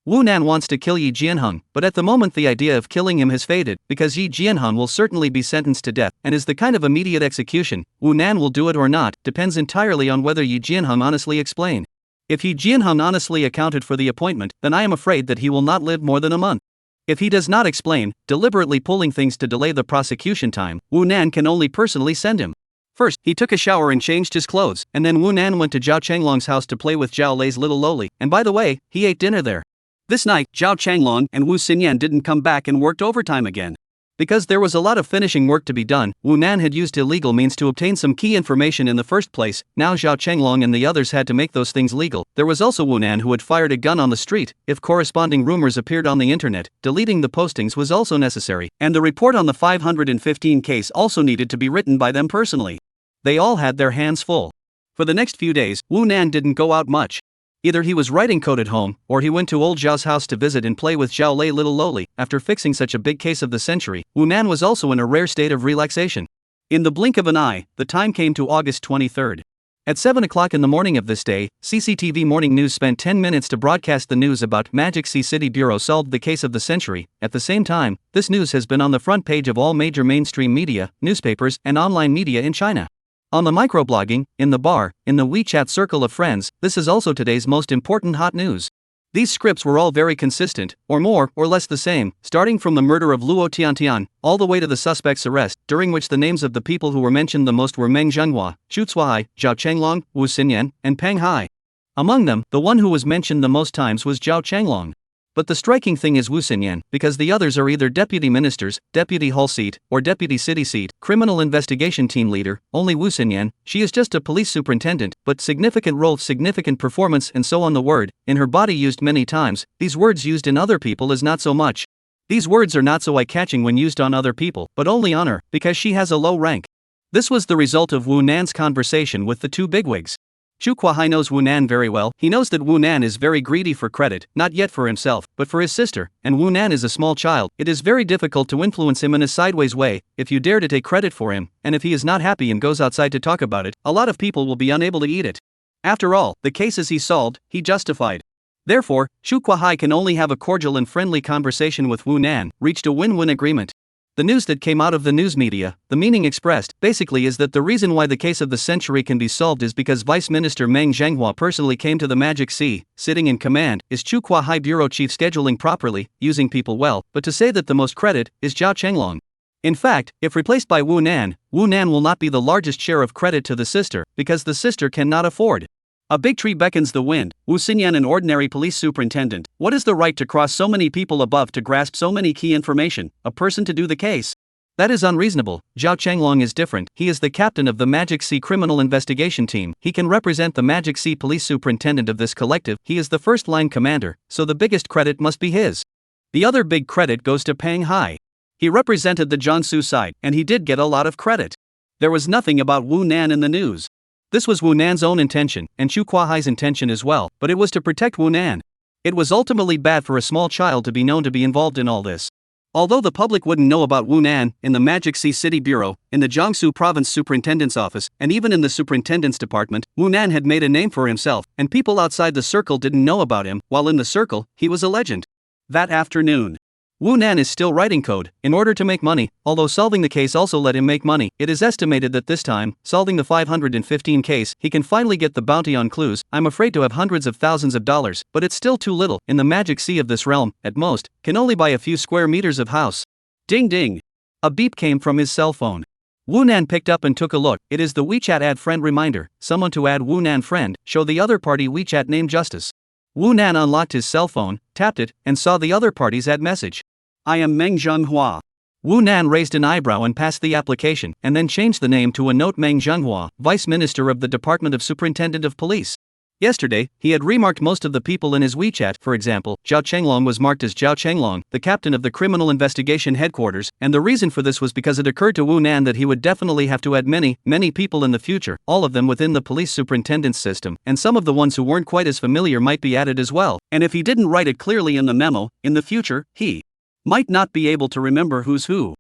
Speaker 1: Wu Nan wants to kill Yi Jianheng, but at the moment the idea of killing him has faded, because Yi Jianheng will certainly be sentenced to death, and is the kind of immediate execution. Wu Nan will do it or not, depends entirely on whether Yi Jianheng honestly explain. If Yi Jianheng honestly accounted for the appointment, then I am afraid that he will not live more than a month. If he does not explain, deliberately pulling things to delay the prosecution time, Wu Nan can only personally send him. First, he took a shower and changed his clothes, and then Wu Nan went to Zhao Chenglong's house to play with Zhao Lei's little Loli, and by the way, he ate dinner there. This night, Zhao Chenglong and Wu Xinyan didn't come back and worked overtime again. Because there was a lot of finishing work to be done, Wu Nan had used illegal means to obtain some key information in the first place. Now Zhao Chenglong and the others had to make those things legal. There was also Wu Nan who had fired a gun on the street. If corresponding rumors appeared on the internet, deleting the postings was also necessary, and the report on the 515 case also needed to be written by them personally. They all had their hands full. For the next few days, Wu Nan didn't go out much. Either he was writing code at home, or he went to old Zhao's house to visit and play with Zhao Lei little lowly. After fixing such a big case of the century, Wu Nan was also in a rare state of relaxation. In the blink of an eye, the time came to August 23rd. At 7 o'clock in the morning of this day, CCTV Morning News spent 10 minutes to broadcast the news about Magic Sea City Bureau solved the case of the century. At the same time, this news has been on the front page of all major mainstream media, newspapers, and online media in China. On the microblogging, in the bar, in the WeChat circle of friends, this is also today's most important hot news. These scripts were all very consistent, or more or less the same, starting from the murder of Luo Tiantian, all the way to the suspect's arrest, during which the names of the people who were mentioned the most were Meng Zhenghua, Xu Cuahai, Zhao Chenglong, Wu Xinyan, and Peng Hai. Among them, the one who was mentioned the most times was Zhao Chenglong. But the striking thing is Wu Xinyan, because the others are either deputy ministers, deputy hall seat, or deputy city seat, criminal investigation team leader. Only Wu Xinyan, she is just a police superintendent, but significant role, significant performance, and so on. The word in her body used many times, these words used in other people is not so much. These words are not so eye-catching when used on other people, but only on her, because she has a low rank. This was the result of Wu Nan's conversation with the two bigwigs. Xu Kuahai knows Wu Nan very well. He knows that Wu Nan is very greedy for credit, not yet for himself, but for his sister, and Wu Nan is a small child. It is very difficult to influence him in a sideways way. If you dare to take credit for him, and if he is not happy and goes outside to talk about it, a lot of people will be unable to eat it. After all, the cases he solved, he justified. Therefore, Xu Kuahai can only have a cordial and friendly conversation with Wu Nan, reached a win-win agreement. The news that came out of the news media, the meaning expressed, basically is that the reason why the case of the century can be solved is because Vice Minister Meng Zhenghua personally came to the Magic Sea, sitting in command, is Xu Kuahai bureau chief scheduling properly, using people well, but to say that the most credit is Zhao Chenglong. In fact, if replaced by Wu Nan will not be the largest share of credit to the sister, because the sister cannot afford. A big tree beckons the wind. Wu Xinyan, an ordinary police superintendent, what is the right to cross so many people above to grasp so many key information, a person to do the case? That is unreasonable. Zhao Chenglong is different. He is the captain of the Magic Sea Criminal Investigation Team. He can represent the Magic Sea police superintendent of this collective. He is the first-line commander, so the biggest credit must be his. The other big credit goes to Peng Hai. He represented the Jiangsu side, and he did get a lot of credit. There was nothing about Wu Nan in the news. This was Wu Nan's own intention, and Xu Kuahai's intention as well, but it was to protect Wu Nan. It was ultimately bad for a small child to be known to be involved in all this. Although the public wouldn't know about Wu Nan, in the Magic Sea City Bureau, in the Jiangsu Province Superintendent's office, and even in the Superintendent's Department, Wu Nan had made a name for himself, and people outside the circle didn't know about him, while in the circle, he was a legend. That afternoon, Wu Nan is still writing code, in order to make money, although solving the case also let him make money. It is estimated that this time, solving the 515 case, he can finally get the bounty on clues. I'm afraid to have hundreds of thousands of dollars, but it's still too little. In the magic sea of this realm, at most, can only buy a few square meters of house. Ding ding! A beep came from his cell phone. Wu Nan picked up and took a look. It is the WeChat add friend reminder. Someone to add Wu Nan friend, show the other party WeChat name Justice. Wu Nan unlocked his cell phone, tapped it, and saw the other party's add message. I am Meng Zhenghua. Wu Nan raised an eyebrow and passed the application, and then changed the name to a note. Meng Zhenghua, Vice Minister of the Department of Superintendent of Police. Yesterday, he had remarked most of the people in his WeChat. For example, Zhao Chenglong was marked as Zhao Chenglong, the captain of the Criminal Investigation Headquarters, and the reason for this was because it occurred to Wu Nan that he would definitely have to add many people in the future, all of them within the police superintendent's system, and some of the ones who weren't quite as familiar might be added as well, and if he didn't write it clearly in the memo, in the future, he might not be able to remember who's who.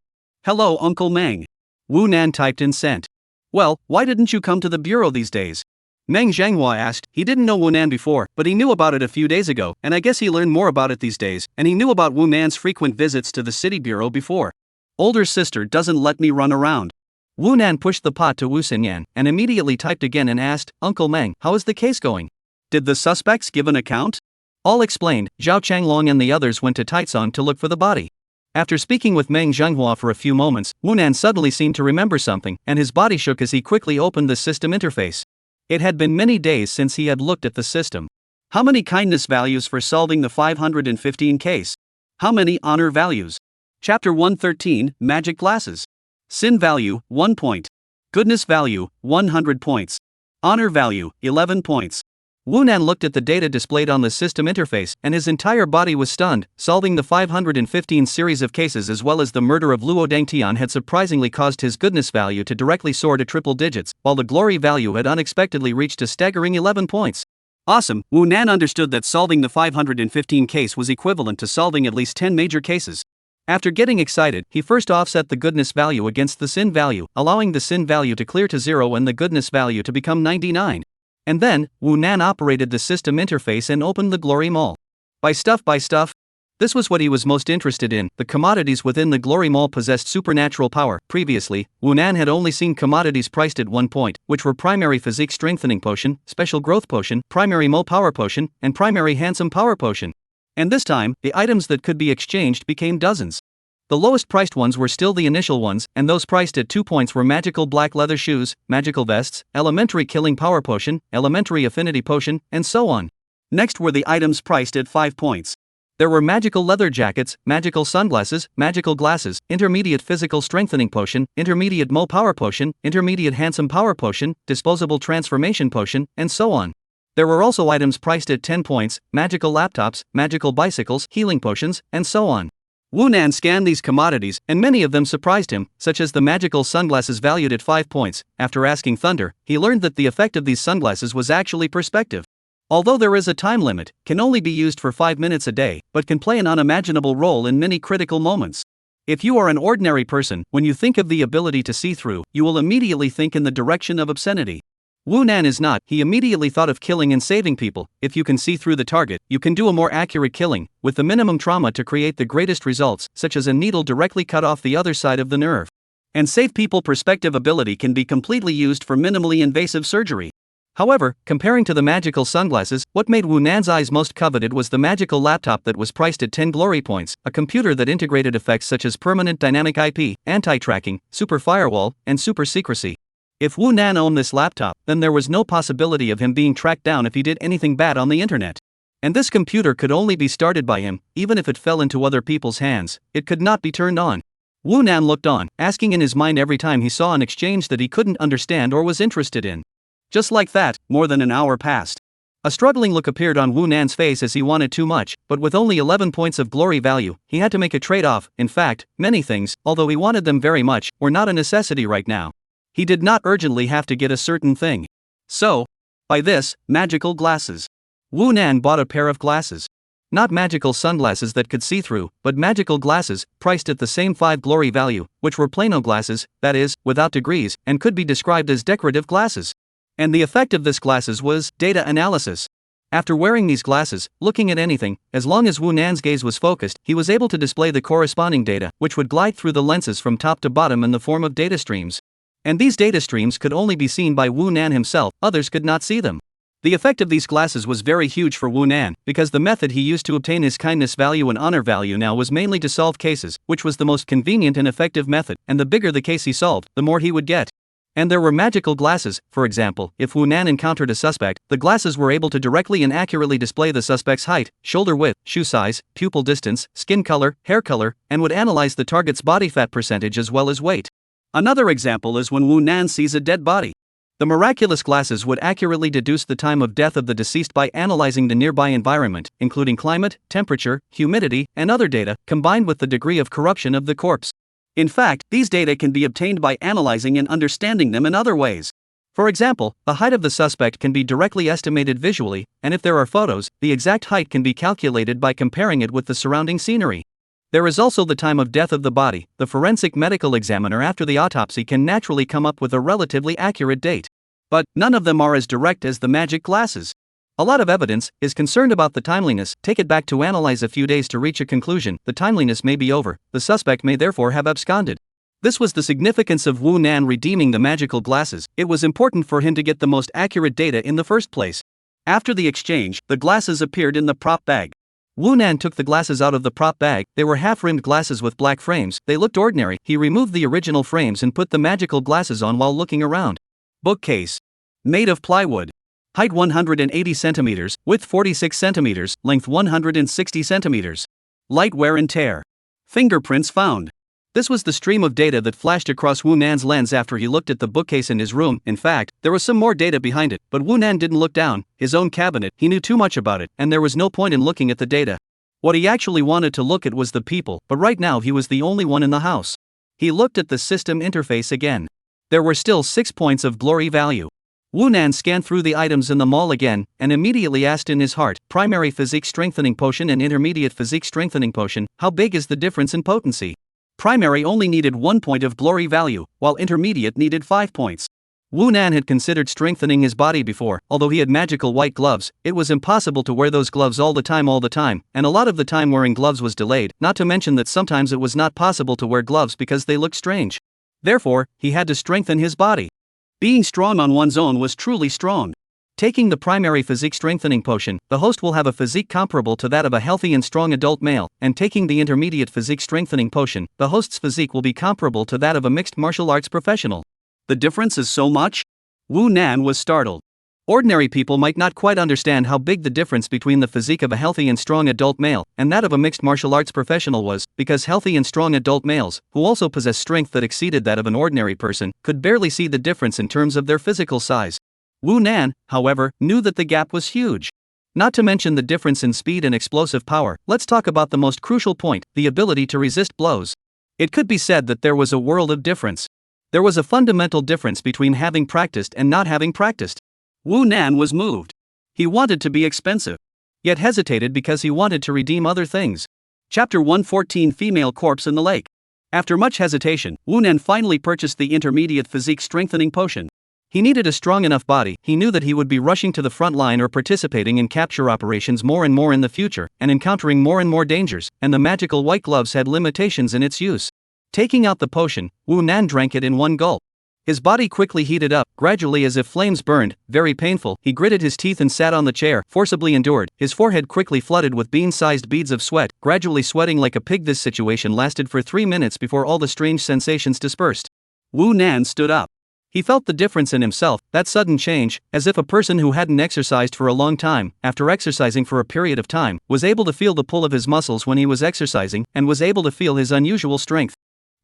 Speaker 1: Hello, Uncle Meng. Wu Nan typed in sent. Well, why didn't you come to the bureau these days? Meng Zhenghua asked. He didn't know Wu Nan before, but he knew about it a few days ago, and I guess he learned more about it these days, and he knew about Wu Nan's frequent visits to the city bureau before. Older sister doesn't let me run around. Wu Nan pushed the pot to Wu Xinyan, and immediately typed again and asked, Uncle Meng, how is the case going? Did the suspects give an account? All explained. Zhao Chenglong and the others went to Taizong to look for the body. After speaking with Meng Zhenghua for a few moments, Wu Nan suddenly seemed to remember something, and his body shook as he quickly opened the system interface. It had been many days since he had looked at the system. How many kindness values for solving the 515 case? How many honor values? Chapter 113, Magic Glasses. Sin value, 1 point. Goodness value, 100 points. Honor value, 11 points. Wu Nan looked at the data displayed on the system interface, and his entire body was stunned. Solving the 515 series of cases as well as the murder of Luo Dangtian had surprisingly caused his goodness value to directly soar to triple digits, while the glory value had unexpectedly reached a staggering 11 points. Awesome, Wu Nan understood that solving the 515 case was equivalent to solving at least 10 major cases. After getting excited, he first offset the goodness value against the sin value, allowing the sin value to clear to 0 and the goodness value to become 99. And then, Wu Nan operated the system interface and opened the Glory Mall. Buy stuff. This was what he was most interested in. The commodities within the Glory Mall possessed supernatural power. Previously, Wu Nan had only seen commodities priced at 1 point, which were primary physique strengthening potion, special growth potion, primary mo power potion, and primary handsome power potion. And this time, the items that could be exchanged became dozens. The lowest priced ones were still the initial ones, and those priced at 2 points were magical black leather shoes, magical vests, elementary killing power potion, elementary affinity potion, and so on. Next were the items priced at 5 points. There were magical leather jackets, magical sunglasses, magical glasses, intermediate physical strengthening potion, intermediate mo power potion, intermediate handsome power potion, disposable transformation potion, and so on. There were also items priced at 10 points, magical laptops, magical bicycles, healing potions, and so on. Wu Nan scanned these commodities, and many of them surprised him, such as the magical sunglasses valued at 5 points. After asking Thunder, he learned that the effect of these sunglasses was actually perspective. Although there is a time limit, can only be used for 5 minutes a day, but can play an unimaginable role in many critical moments. If you are an ordinary person, when you think of the ability to see through, you will immediately think in the direction of obscenity. Wu Nan is not. He immediately thought of killing and saving people. If you can see through the target, you can do a more accurate killing, with the minimum trauma to create the greatest results, such as a needle directly cut off the other side of the nerve. And save people perspective ability can be completely used for minimally invasive surgery. However, comparing to the magical sunglasses, what made Wu Nan's eyes most coveted was the magical laptop that was priced at 10 glory points, a computer that integrated effects such as permanent dynamic IP, anti-tracking, super firewall, and super secrecy. If Wu Nan owned this laptop, then there was no possibility of him being tracked down if he did anything bad on the internet. And this computer could only be started by him, even if it fell into other people's hands, it could not be turned on. Wu Nan looked on, asking in his mind every time he saw an exchange that he couldn't understand or was interested in. Just like that, more than an hour passed. A struggling look appeared on Wu Nan's face as he wanted too much, but with only 11 points of glory value, he had to make a trade-off. In fact, many things, although he wanted them very much, were not a necessity right now. He did not urgently have to get a certain thing. So, buy this, magical glasses. Wu Nan bought a pair of glasses. Not magical sunglasses that could see through, but magical glasses, priced at the same 5 glory value, which were plano glasses, that is, without degrees, and could be described as decorative glasses. And the effect of this glasses was data analysis. After wearing these glasses, looking at anything, as long as Wu Nan's gaze was focused, he was able to display the corresponding data, which would glide through the lenses from top to bottom in the form of data streams. And these data streams could only be seen by Wu Nan himself, others could not see them. The effect of these glasses was very huge for Wu Nan, because the method he used to obtain his kindness value and honor value now was mainly to solve cases, which was the most convenient and effective method, and the bigger the case he solved, the more he would get. And there were magical glasses. For example, if Wu Nan encountered a suspect, the glasses were able to directly and accurately display the suspect's height, shoulder width, shoe size, pupil distance, skin color, hair color, and would analyze the target's body fat percentage as well as weight. Another example is when Wu Nan sees a dead body. The miraculous glasses would accurately deduce the time of death of the deceased by analyzing the nearby environment, including climate, temperature, humidity, and other data, combined with the degree of corruption of the corpse. In fact, these data can be obtained by analyzing and understanding them in other ways. For example, the height of the suspect can be directly estimated visually, and if there are photos, the exact height can be calculated by comparing it with the surrounding scenery. There is also the time of death of the body. The forensic medical examiner after the autopsy can naturally come up with a relatively accurate date. But none of them are as direct as the magic glasses. A lot of evidence is concerned about the timeliness. Take it back to analyze a few days to reach a conclusion. The timeliness may be over. The suspect may therefore have absconded. This was the significance of Wu Nan redeeming the magical glasses. It was important for him to get the most accurate data in the first place. After the exchange, the glasses appeared in the prop bag. Wu Nan took the glasses out of the prop bag. They were half-rimmed glasses with black frames. They looked ordinary. He removed the original frames and put the magical glasses on while looking around. Bookcase. Made of plywood. Height 180 centimeters, width 46 centimeters, length 160 centimeters. Light wear and tear. Fingerprints found. This was the stream of data that flashed across Wu Nan's lens after he looked at the bookcase in his room. In fact, there was some more data behind it, but Wu Nan didn't look down. His own cabinet, he knew too much about it, and there was no point in looking at the data. What he actually wanted to look at was the people, but right now he was the only one in the house. He looked at the system interface again. There were still 6 points of glory value. Wu Nan scanned through the items in the mall again, and immediately asked in his heart, primary physique strengthening potion and intermediate physique strengthening potion, how big is the difference in potency? Primary only needed 1 point of glory value, while intermediate needed 5 points. Wu Nan had considered strengthening his body before. Although he had magical white gloves, it was impossible to wear those gloves all the time, and a lot of the time wearing gloves was delayed, not to mention that sometimes it was not possible to wear gloves because they looked strange. Therefore, he had to strengthen his body. Being strong on one's own was truly strong. Taking the primary physique strengthening potion, the host will have a physique comparable to that of a healthy and strong adult male, and taking the intermediate physique strengthening potion, the host's physique will be comparable to that of a mixed martial arts professional. The difference is so much? Wu Nan was startled. Ordinary people might not quite understand how big the difference between the physique of a healthy and strong adult male and that of a mixed martial arts professional was, because healthy and strong adult males, who also possess strength that exceeded that of an ordinary person, could barely see the difference in terms of their physical size. Wu Nan, however, knew that the gap was huge. Not to mention the difference in speed and explosive power, let's talk about the most crucial point, the ability to resist blows. It could be said that there was a world of difference. There was a fundamental difference between having practiced and not having practiced. Wu Nan was moved. He wanted to be expensive, yet hesitated because he wanted to redeem other things. Chapter 114 Female Corpse in the Lake. After much hesitation, Wu Nan finally purchased the intermediate physique strengthening potion. He needed a strong enough body. He knew that he would be rushing to the front line or participating in capture operations more and more in the future, and encountering more and more dangers, and the magical white gloves had limitations in its use. Taking out the potion, Wu Nan drank it in one gulp. His body quickly heated up, gradually as if flames burned, very painful. He gritted his teeth and sat on the chair, forcibly endured, his forehead quickly flooded with bean-sized beads of sweat, gradually sweating like a pig. This situation lasted for 3 minutes before all the strange sensations dispersed. Wu Nan stood up. He felt the difference in himself, that sudden change, as if a person who hadn't exercised for a long time, after exercising for a period of time, was able to feel the pull of his muscles when he was exercising, and was able to feel his unusual strength.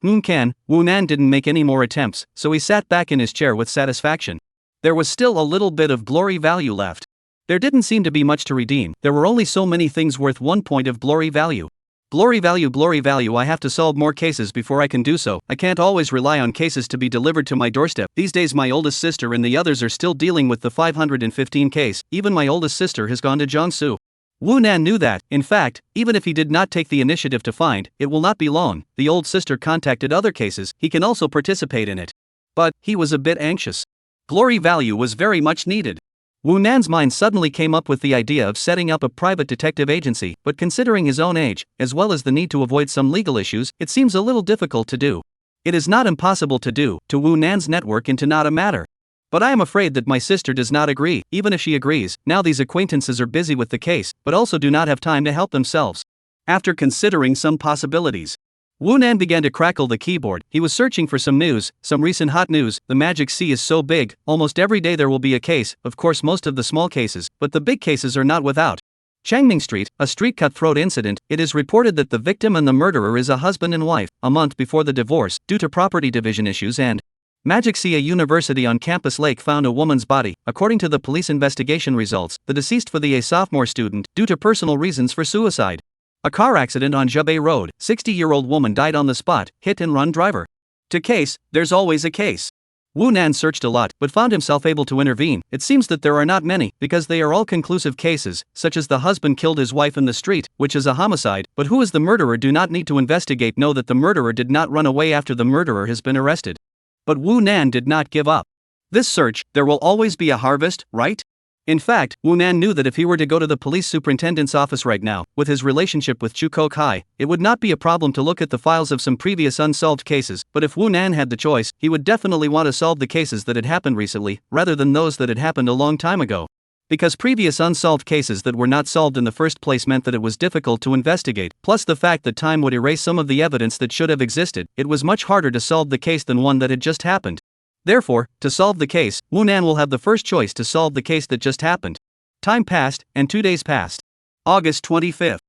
Speaker 1: Wu Nan didn't make any more attempts, so he sat back in his chair with satisfaction. There was still a little bit of glory value left. There didn't seem to be much to redeem. There were only so many things worth 1 point of glory value. Glory value, I have to solve more cases before I can do so. I can't always rely on cases to be delivered to my doorstep. These days my oldest sister and the others are still dealing with the 515 case. Even my oldest sister has gone to Jiangsu. Wu Nan knew that, in fact, even if he did not take the initiative to find, it will not be long. The old sister contacted other cases, he can also participate in it. But, he was a bit anxious. Glory value was very much needed. Wu Nan's mind suddenly came up with the idea of setting up a private detective agency, but considering his own age, as well as the need to avoid some legal issues, it seems a little difficult to do. It is not impossible to do, to Wu Nan's network into not a matter. But I am afraid that my sister does not agree. Even if she agrees, now these acquaintances are busy with the case, but also do not have time to help themselves. After considering some possibilities, Wu Nan began to crackle the keyboard. He was searching for some news, some recent hot news. The Magic Sea is so big, almost every day there will be a case, of course most of the small cases, but the big cases are not without. Changming Street, a street cutthroat incident. It is reported that the victim and the murderer is a husband and wife, a month before the divorce, due to property division issues. And Magic Sea, a university on campus lake, found a woman's body. According to the police investigation results, the deceased for a sophomore student, due to personal reasons for suicide. A car accident on Jubei Road, 60-year-old woman died on the spot, hit and run driver. To case, there's always a case. Wu Nan searched a lot, but found himself able to intervene. It seems that there are not many, because they are all conclusive cases, such as the husband killed his wife in the street, which is a homicide, but who is the murderer do not need to investigate. Know that the murderer did not run away after the murderer has been arrested. But Wu Nan did not give up. This search, there will always be a harvest, right? In fact, Wu Nan knew that if he were to go to the police superintendent's office right now, with his relationship with Chu Kai, it would not be a problem to look at the files of some previous unsolved cases, but if Wu Nan had the choice, he would definitely want to solve the cases that had happened recently, rather than those that had happened a long time ago. Because previous unsolved cases that were not solved in the first place meant that it was difficult to investigate, plus the fact that time would erase some of the evidence that should have existed, it was much harder to solve the case than one that had just happened. Therefore, to solve the case, Wu Nan will have the first choice to solve the case that just happened. Time passed, and 2 days passed. August 25th.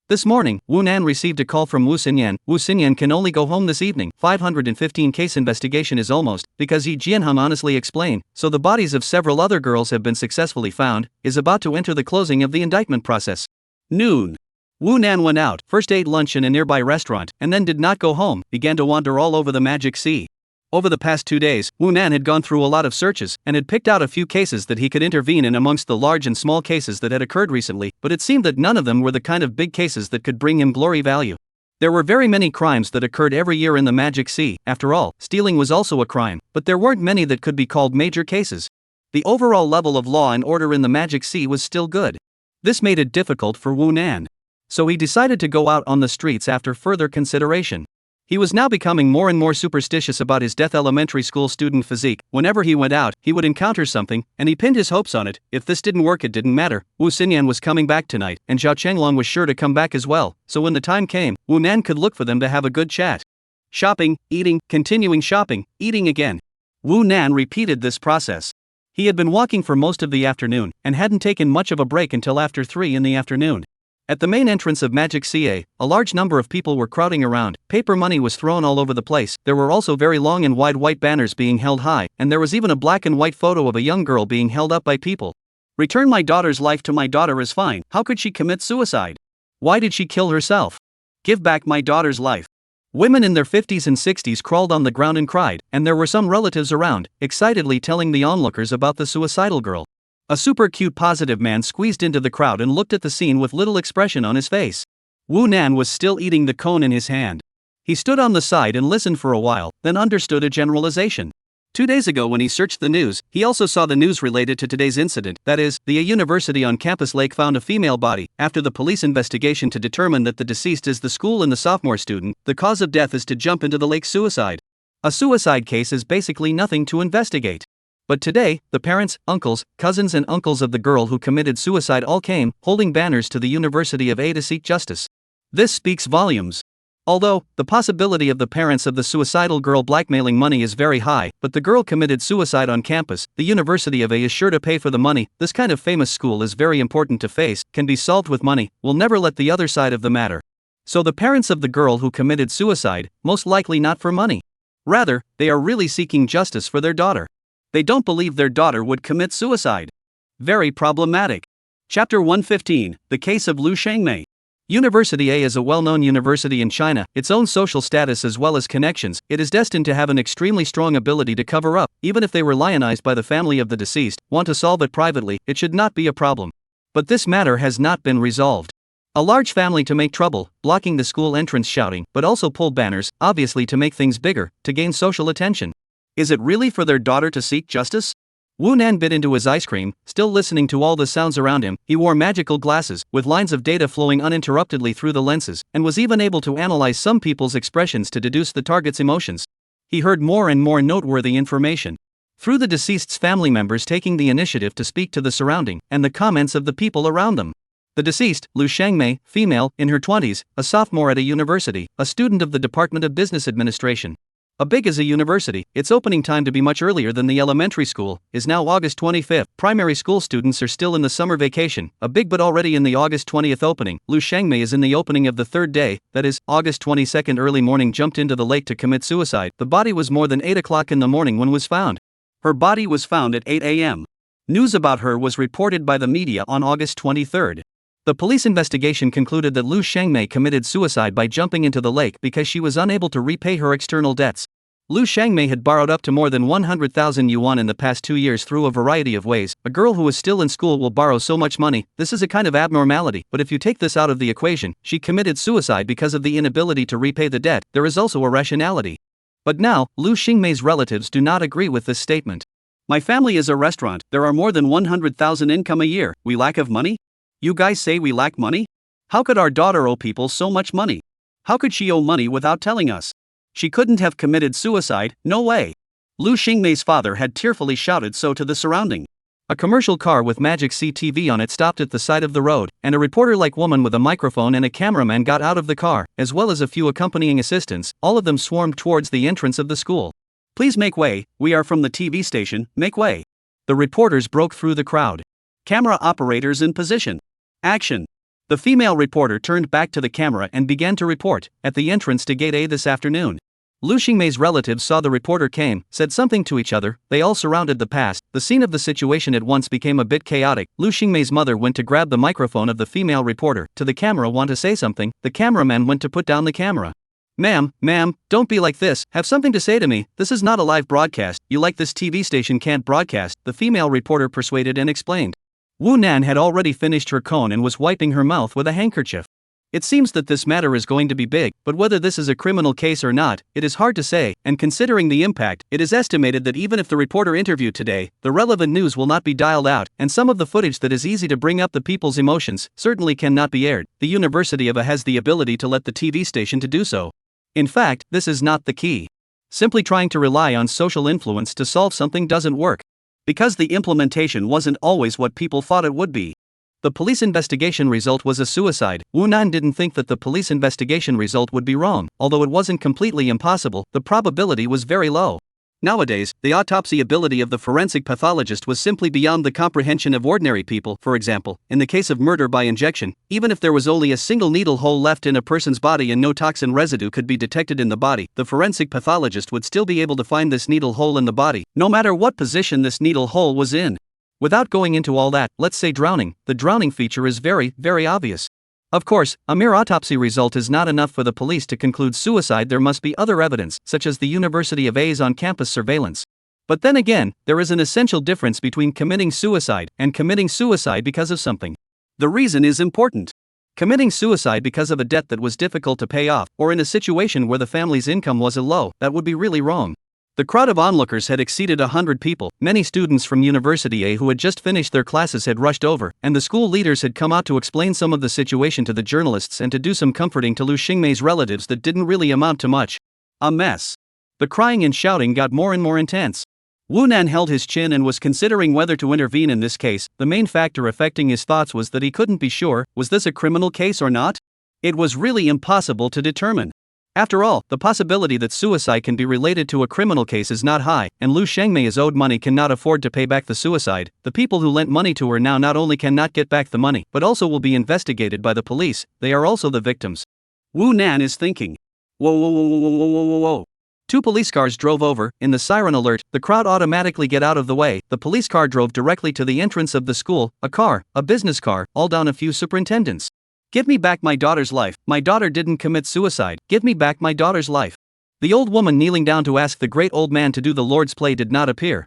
Speaker 1: This morning, Wu Nan received a call from Wu Xinyan. Wu Xinyan can only go home this evening. 515 case investigation is almost, because Yi Jianheng honestly explained, so the bodies of several other girls have been successfully found, is about to enter the closing of the indictment process. Noon. Wu Nan went out, first ate lunch in a nearby restaurant, and then did not go home, began to wander all over the Magic Sea. Over the past 2 days, Wu Nan had gone through a lot of searches and had picked out a few cases that he could intervene in amongst the large and small cases that had occurred recently, but it seemed that none of them were the kind of big cases that could bring him glory value. There were very many crimes that occurred every year in the Magic Sea. After all, stealing was also a crime, but there weren't many that could be called major cases. The overall level of law and order in the Magic Sea was still good. This made it difficult for Wu Nan. So he decided to go out on the streets after further consideration. He was now becoming more and more superstitious about his deaf elementary school student physique. Whenever he went out, he would encounter something, and he pinned his hopes on it. If this didn't work, it didn't matter. Wu Xinyan was coming back tonight, and Zhao Chenglong was sure to come back as well, so when the time came, Wu Nan could look for them to have a good chat. Shopping, eating, continuing shopping, eating again. Wu Nan repeated this process. He had been walking for most of the afternoon, and hadn't taken much of a break until after 3 in the afternoon. At the main entrance of Magic Sea, a large number of people were crowding around. Paper money was thrown all over the place. There were also very long and wide white banners being held high, and there was even a black and white photo of a young girl being held up by people. Return my daughter's life to my daughter is fine. How could she commit suicide? Why did she kill herself? Give back my daughter's life. Women in their 50s and 60s crawled on the ground and cried, and there were some relatives around, excitedly telling the onlookers about the suicidal girl. A super cute positive man squeezed into the crowd and looked at the scene with little expression on his face. Wu Nan was still eating the cone in his hand. He stood on the side and listened for a while, then understood a generalization. 2 days ago when he searched the news, he also saw the news related to today's incident. That is, the university on campus lake found a female body. After the police investigation to determine that the deceased is the school and the sophomore student, the cause of death is to jump into the lake suicide. A suicide case is basically nothing to investigate. But today, the parents, uncles, cousins and uncles of the girl who committed suicide all came, holding banners to the University of A to seek justice. This speaks volumes. Although, the possibility of the parents of the suicidal girl blackmailing money is very high, but the girl committed suicide on campus, the University of A is sure to pay for the money. This kind of famous school is very important to face, can be solved with money, will never let the other side of the matter. So the parents of the girl who committed suicide, most likely not for money. Rather, they are really seeking justice for their daughter. They don't believe their daughter would commit suicide. Very problematic. Chapter 115, The Case of Lu Shengmei. University A is a well-known university in China. Its own social status as well as connections, it is destined to have an extremely strong ability to cover up. Even if they were lionized by the family of the deceased, want to solve it privately, it should not be a problem. But this matter has not been resolved. A large family to make trouble, blocking the school entrance shouting, but also pulled banners, obviously to make things bigger, to gain social attention. Is it really for their daughter to seek justice? Wu Nan bit into his ice cream, still listening to all the sounds around him. He wore magical glasses, with lines of data flowing uninterruptedly through the lenses, and was even able to analyze some people's expressions to deduce the target's emotions. He heard more and more noteworthy information. Through the deceased's family members taking the initiative to speak to the surrounding, and the comments of the people around them. The deceased, Lu Shengmei, female, in her 20s, a sophomore at a university, a student of the Department of Business Administration. A big as a university, its opening time to be much earlier than the elementary school, is now August 25th. Primary school students are still in the summer vacation, a big but already in the August 20th opening. Lu Shengmei is in the opening of the third day, that is, August 22nd early morning jumped into the lake to commit suicide. The body was more than 8 o'clock in the morning when was found. Her body was found at 8 a.m. News about her was reported by the media on August 23rd. The police investigation concluded that Lu Shengmei committed suicide by jumping into the lake because she was unable to repay her external debts. Lu Shengmei had borrowed up to more than 100,000 yuan in the past 2 years through a variety of ways. A girl who is still in school will borrow so much money. This is a kind of abnormality, but if you take this out of the equation, she committed suicide because of the inability to repay the debt. There is also a rationality. But now, Lu Shengmei's relatives do not agree with this statement. My family is a restaurant. There are more than 100,000 income a year. We lack of money? You guys say we lack money? How could our daughter owe people so much money? How could she owe money without telling us? She couldn't have committed suicide, no way. Lu Shengmei's father had tearfully shouted so to the surrounding. A commercial car with Magic Sea TV on it stopped at the side of the road, and a reporter-like woman with a microphone and a cameraman got out of the car, as well as a few accompanying assistants. All of them swarmed towards the entrance of the school. Please make way, we are from the TV station, make way. The reporters broke through the crowd. Camera operators in position. Action. The female reporter turned back to the camera and began to report, at the entrance to Gate A this afternoon. Lu Shengmei's relatives saw the reporter came, said something to each other, they all surrounded the past. The scene of the situation at once became a bit chaotic. Lu Shengmei's mother went to grab the microphone of the female reporter, to the camera want to say something, the cameraman went to put down the camera. Ma'am, don't be like this, have something to say to me, this is not a live broadcast, you like this TV station can't broadcast, the female reporter persuaded and explained. Wu Nan had already finished her cone and was wiping her mouth with a handkerchief. It seems that this matter is going to be big, but whether this is a criminal case or not, it is hard to say, and considering the impact, it is estimated that even if the reporter interviewed today, the relevant news will not be dialed out, and some of the footage that is easy to bring up the people's emotions certainly cannot be aired. The University of A has the ability to let the TV station to do so. In fact, this is not the key. Simply trying to rely on social influence to solve something doesn't work. Because the implementation wasn't always what people thought it would be. The police investigation result was a suicide. Wu Nan didn't think that the police investigation result would be wrong, although it wasn't completely impossible, the probability was very low. Nowadays, the autopsy ability of the forensic pathologist was simply beyond the comprehension of ordinary people. For example, in the case of murder by injection, even if there was only a single needle hole left in a person's body and no toxin residue could be detected in the body, the forensic pathologist would still be able to find this needle hole in the body, no matter what position this needle hole was in. Without going into all that, let's say drowning, the drowning feature is very, very obvious. Of course, a mere autopsy result is not enough for the police to conclude suicide. There must be other evidence, such as the University of A's on-campus surveillance. But then again, there is an essential difference between committing suicide and committing suicide because of something. The reason is important. Committing suicide because of a debt that was difficult to pay off, or in a situation where the family's income was low, that would be really wrong. The crowd of onlookers had exceeded 100 people. Many students from University A who had just finished their classes had rushed over, and the school leaders had come out to explain some of the situation to the journalists and to do some comforting to Lu Xingmei's relatives that didn't really amount to much. A mess. The crying and shouting got more and more intense. Wu Nan held his chin and was considering whether to intervene in this case. The main factor affecting his thoughts was that he couldn't be sure, was this a criminal case or not? It was really impossible to determine. After all, the possibility that suicide can be related to a criminal case is not high, and Lu Xingmei is owed money, cannot afford to pay back the suicide. The people who lent money to her now not only cannot get back the money, but also will be investigated by the police. They are also the victims. Wu Nan is thinking. Whoa. Two police cars drove over. In the siren alert, the crowd automatically get out of the way. The police car drove directly to the entrance of the school, a business car, all down a few superintendents. Give me back my daughter's life. My daughter didn't commit suicide. Give me back my daughter's life. The old woman kneeling down to ask the great old man to do the Lord's play did not appeared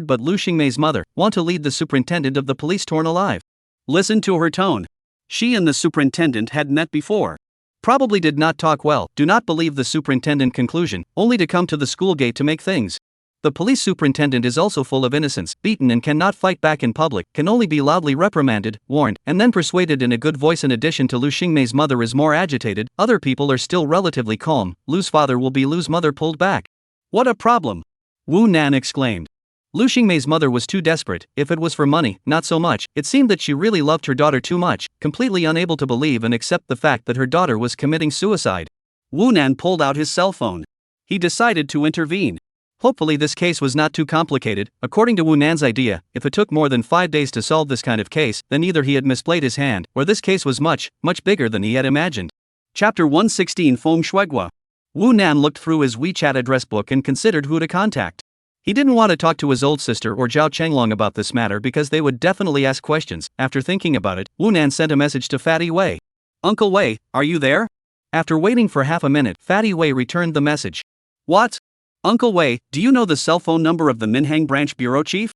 Speaker 1: but Lu Xingmei's mother, want to lead the superintendent of the police torn alive. Listen to her tone. She and the superintendent had met before. Probably did not talk well. Do not believe the superintendent conclusion, only to come to the school gate to make things. The police superintendent is also full of innocence, beaten and cannot fight back in public, can only be loudly reprimanded, warned, and then persuaded in a good voice. In addition to Lu Xingmei's mother is more agitated, other people are still relatively calm. Lu's father will be Lu's mother pulled back. What a problem! Wu Nan exclaimed. Lu Xingmei's mother was too desperate. If it was for money, not so much. It seemed that she really loved her daughter too much, completely unable to believe and accept the fact that her daughter was committing suicide. Wu Nan pulled out his cell phone. He decided to intervene. Hopefully this case was not too complicated. According to Wu Nan's idea, if it took more than 5 days to solve this kind of case, then either he had misplayed his hand, or this case was much, much bigger than he had imagined. Chapter 116 Feng Shuigua. Wu Nan looked through his WeChat address book and considered who to contact. He didn't want to talk to his old sister or Zhao Chenglong about this matter because they would definitely ask questions. After thinking about it, Wu Nan sent a message to Fatty Wei. Uncle Wei, are you there? After waiting for half a minute, Fatty Wei returned the message. What? Uncle Wei, do you know the cell phone number of the Minhang branch bureau chief?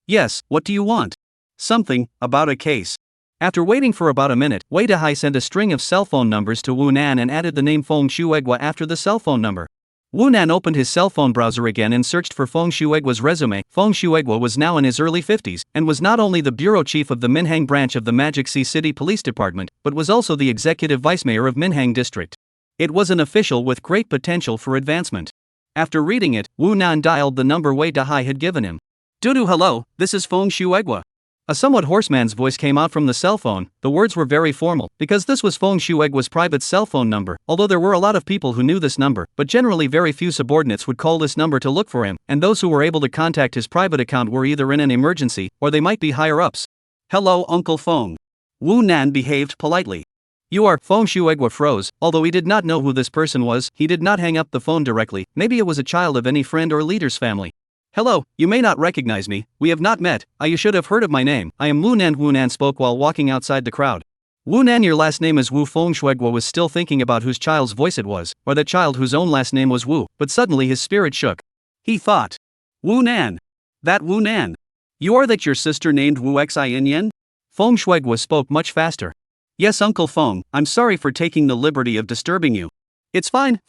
Speaker 1: Yes, what do you want? Something, about a case. After waiting for about a minute, Wei Dehai sent a string of cell phone numbers to Wu Nan and added the name Feng Shuigua after the cell phone number. Wu Nan opened his cell phone browser again and searched for Feng Shuigua's resume. Feng Shuigua was now in his early 50s, and was not only the bureau chief of the Minhang branch of the Magic Sea City Police Department, but was also the executive vice mayor of Minhang District. It was an official with great potential for advancement. After reading it, Wu Nan dialed the number Wei Dehai had given him. Dudu, hello, this is Feng Shuigua. A somewhat hoarse man's voice came out from the cell phone. The words were very formal, because this was Feng Shuigua's private cell phone number, although there were a lot of people who knew this number, but generally very few subordinates would call this number to look for him, and those who were able to contact his private account were either in an emergency, or they might be higher-ups. Hello, Uncle Feng. Wu Nan behaved politely. You are. Feng Shuigua froze. Although he did not know who this person was, he did not hang up the phone directly. Maybe it was a child of any friend or leader's family. Hello, you may not recognize me. We have not met. You should have heard of my name. I am Wu Nan. Wu Nan spoke while walking outside the crowd. Wu Nan, your last name is Wu. Feng Shuigua was still thinking about whose child's voice it was, or that child whose own last name was Wu, but suddenly his spirit shook. He thought, Wu Nan. That Wu Nan. You are that your sister named Wu Xin Yen? Feng Shuigua spoke much faster. Yes, Uncle Feng, I'm sorry for taking the liberty of disturbing you. It's fine,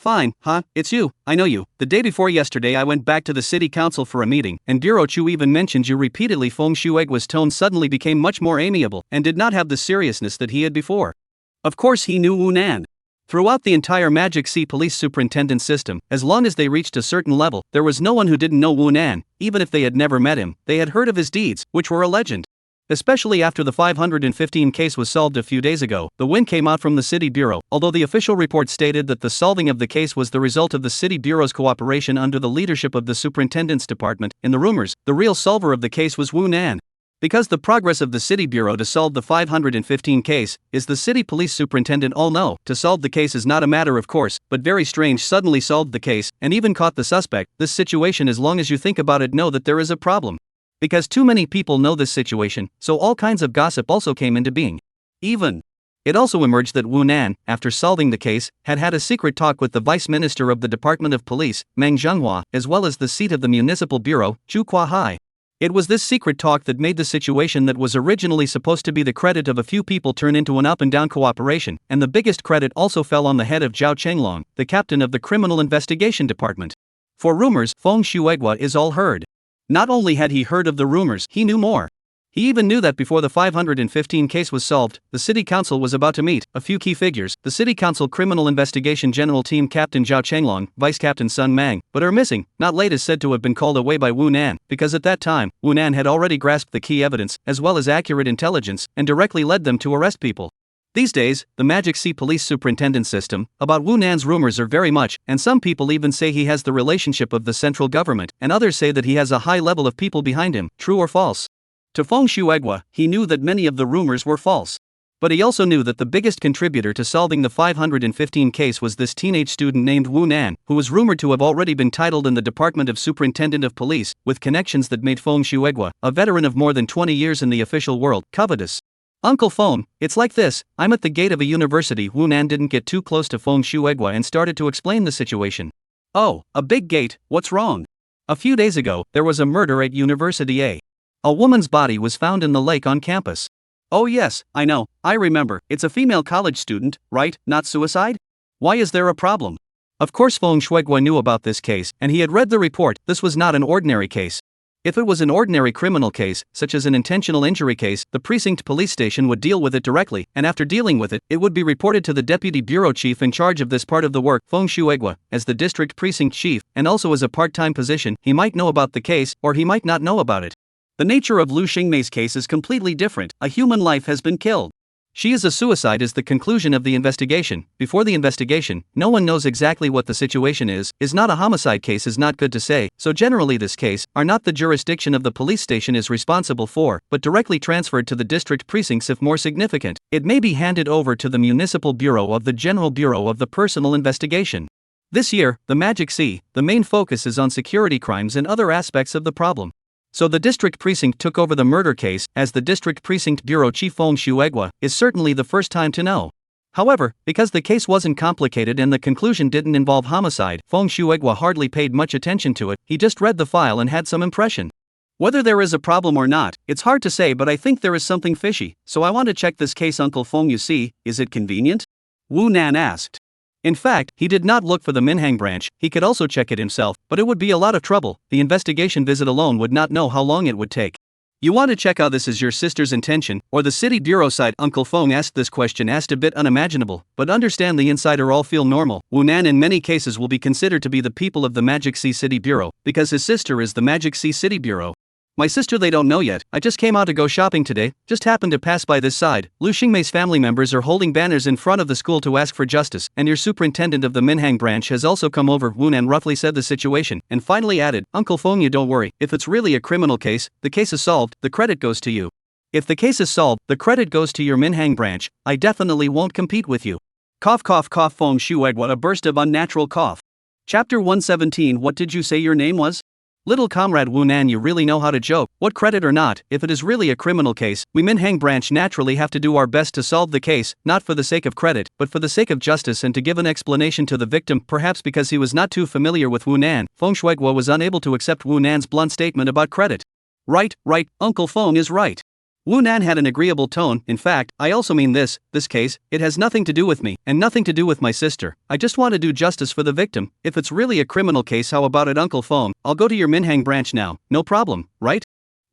Speaker 1: it's you, I know you. The day before yesterday I went back to the city council for a meeting, and Bureau Chu even mentioned you repeatedly. Feng Shuigua's tone suddenly became much more amiable, and did not have the seriousness that he had before. Of course he knew Wu Nan. Throughout the entire Magic Sea police superintendent system, as long as they reached a certain level, there was no one who didn't know Wu Nan. Even if they had never met him, they had heard of his deeds, which were a legend. Especially after the 515 case was solved a few days ago, the win came out from the City Bureau, although the official report stated that the solving of the case was the result of the City Bureau's cooperation under the leadership of the Superintendent's Department. In the rumors, the real solver of the case was Wu Nan. Because the progress of the City Bureau to solve the 515 case is the City Police Superintendent all know, to solve the case is not a matter of course, but very strange. Suddenly solved the case, and even caught the suspect. This situation, as long as you think about it, know that there is a problem. Because too many people know this situation, so all kinds of gossip also came into being. It also emerged that Wu Nan, after solving the case, had had a secret talk with the Vice Minister of the Department of Police, Manhwa, as well as the seat of the Municipal Bureau, Chu Hai. It was this secret talk that made the situation that was originally supposed to be the credit of a few people turn into an up-and-down cooperation, and the biggest credit also fell on the head of Zhao Chenglong, the captain of the Criminal Investigation Department. For rumors, Feng Shuigua is all heard. Not only had he heard of the rumors, he knew more. He even knew that before the 515 case was solved, the City Council was about to meet. A few key figures: the City Council Criminal Investigation General Team Captain Zhao Chenglong, Vice Captain Sun Mang, but are missing. Not late is said to have been called away by Wu Nan, because at that time, Wu Nan had already grasped the key evidence, as well as accurate intelligence, and directly led them to arrest people. These days, the Magic Sea Police Superintendent system, about Wu Nan's rumors are very much, and some people even say he has the relationship of the central government, and others say that he has a high level of people behind him. True or false? To Feng Shuigua, he knew that many of the rumors were false. But he also knew that the biggest contributor to solving the 515 case was this teenage student named Wu Nan, who was rumored to have already been titled in the Department of Superintendent of Police, with connections that made Feng Shuigua, a veteran of more than 20 years in the official world, covetous. Uncle Feng, it's like this: I'm at the gate of a university. Wu Nan didn't get too close to Feng Shuigua and started to explain the situation. Oh, a big gate, what's wrong? A few days ago, there was a murder at University A. A woman's body was found in the lake on campus. Oh yes, I know, I remember, it's a female college student, right, not suicide? Why is there a problem? Of course Feng Shuigua knew about this case, and he had read the report. This was not an ordinary case. If it was an ordinary criminal case, such as an intentional injury case, the precinct police station would deal with it directly, and after dealing with it, it would be reported to the deputy bureau chief in charge of this part of the work. Feng Shuigua, as the district precinct chief, and also as a part-time position, he might know about the case, or he might not know about it. The nature of Lu Xingmei's case is completely different. A human life has been killed. She is a suicide is the conclusion of the investigation. Before the investigation, no one knows exactly what the situation is not a homicide case is not good to say, so generally this case are not the jurisdiction of the police station is responsible for, but directly transferred to the district precincts. If more significant, it may be handed over to the Municipal Bureau of the General Bureau of the Personal Investigation. This year, the Magic Sea, the main focus is on security crimes and other aspects of the problem. So the district precinct took over the murder case, as the district precinct bureau chief. Feng Shuigua is certainly the first time to know. However, because the case wasn't complicated and the conclusion didn't involve homicide, Feng Shuigua hardly paid much attention to it. He just read the file and had some impression. Whether there is a problem or not, it's hard to say, but I think there is something fishy, so I want to check this case. Uncle Feng, you see, is it convenient? Wu Nan asked. In fact, he did not look for the Minhang branch. He could also check it himself, but it would be a lot of trouble. The investigation visit alone would not know how long it would take. You want to check how this is your sister's intention, or the city bureau side? Uncle Feng asked this question asked a bit unimaginable, but understand the insider all feel normal. Wu Nan in many cases will be considered to be the people of the Magic Sea City Bureau, because his sister is the Magic Sea City Bureau. My sister, they don't know yet. I just came out to go shopping today, just happened to pass by this side. Lu Xingmei's family members are holding banners in front of the school to ask for justice, and your superintendent of the Minhang branch has also come over. Wu Nan roughly said the situation, and finally added, Uncle Feng, you don't worry, if it's really a criminal case, the case is solved, the credit goes to you. If the case is solved, the credit goes to your Minhang branch. I definitely won't compete with you. Cough cough cough. Feng Shuigua, a burst of unnatural cough. Chapter 117. What did you say your name was? Little comrade Wu Nan, you really know how to joke. What credit or not, if it is really a criminal case, we Minhang branch naturally have to do our best to solve the case, not for the sake of credit, but for the sake of justice and to give an explanation to the victim. Perhaps because he was not too familiar with Wu Nan, Feng Shuigua was unable to accept Wu Nan's blunt statement about credit. Right, Uncle Feng is right. Wu Nan had an agreeable tone. In fact, I also mean this case, it has nothing to do with me, and nothing to do with my sister. I just want to do justice for the victim. If it's really a criminal case, how about it, Uncle Feng? I'll go to your Minhang branch now, no problem, right?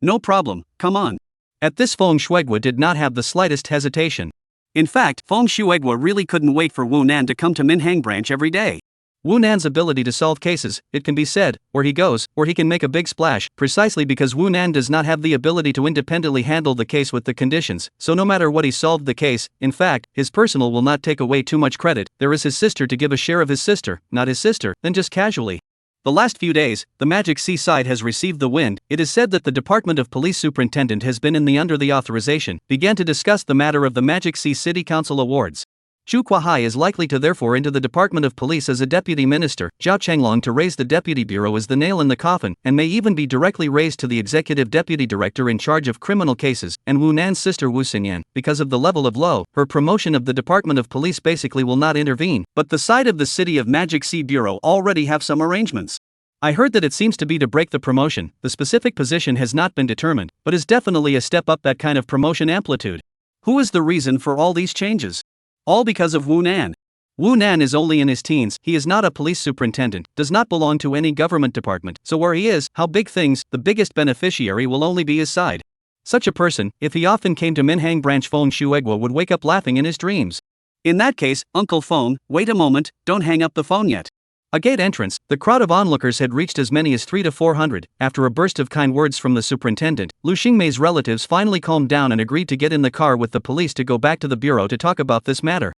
Speaker 1: No problem, come on. At this, Feng Shuigua did not have the slightest hesitation. In fact, Feng Shuigua really couldn't wait for Wu Nan to come to Minhang branch every day. Wu Nan's ability to solve cases, it can be said, where he goes, where he can make a big splash, precisely because Wu Nan does not have the ability to independently handle the case with the conditions, so no matter what he solved the case, in fact, his personal will not take away too much credit. There is his sister to give a share of his sister, not his sister, then just casually. The last few days, the Magic Seaside has received the wind. It is said that the Department of Police Superintendent has been in the under the authorization, began to discuss the matter of the Magic Sea City Council Awards. Zhu Kuahai is likely to therefore into the Department of Police as a deputy minister, Zhao Chenglong to raise the deputy bureau as the nail in the coffin, and may even be directly raised to the executive deputy director in charge of criminal cases, and Wu Nan's sister Wu Xinyan, because of the level of low, her promotion of the Department of Police basically will not intervene, but the side of the City of Magic Sea Bureau already have some arrangements. I heard that it seems to be to break the promotion. The specific position has not been determined, but is definitely a step up that kind of promotion amplitude. Who is the reason for all these changes? All because of Wu Nan. Wu Nan is only in his teens, he is not a police superintendent, does not belong to any government department, so where he is, how big things, the biggest beneficiary will only be his side. Such a person, if he often came to Minhang branch, Feng Shuigua would wake up laughing in his dreams. In that case, Uncle Feng, wait a moment, don't hang up the phone yet. A gate entrance, the crowd of onlookers had reached as many as 300 to 400. After a burst of kind words from the superintendent, Lu Xingmei's relatives finally calmed down and agreed to get in the car with the police to go back to the bureau to talk about this matter.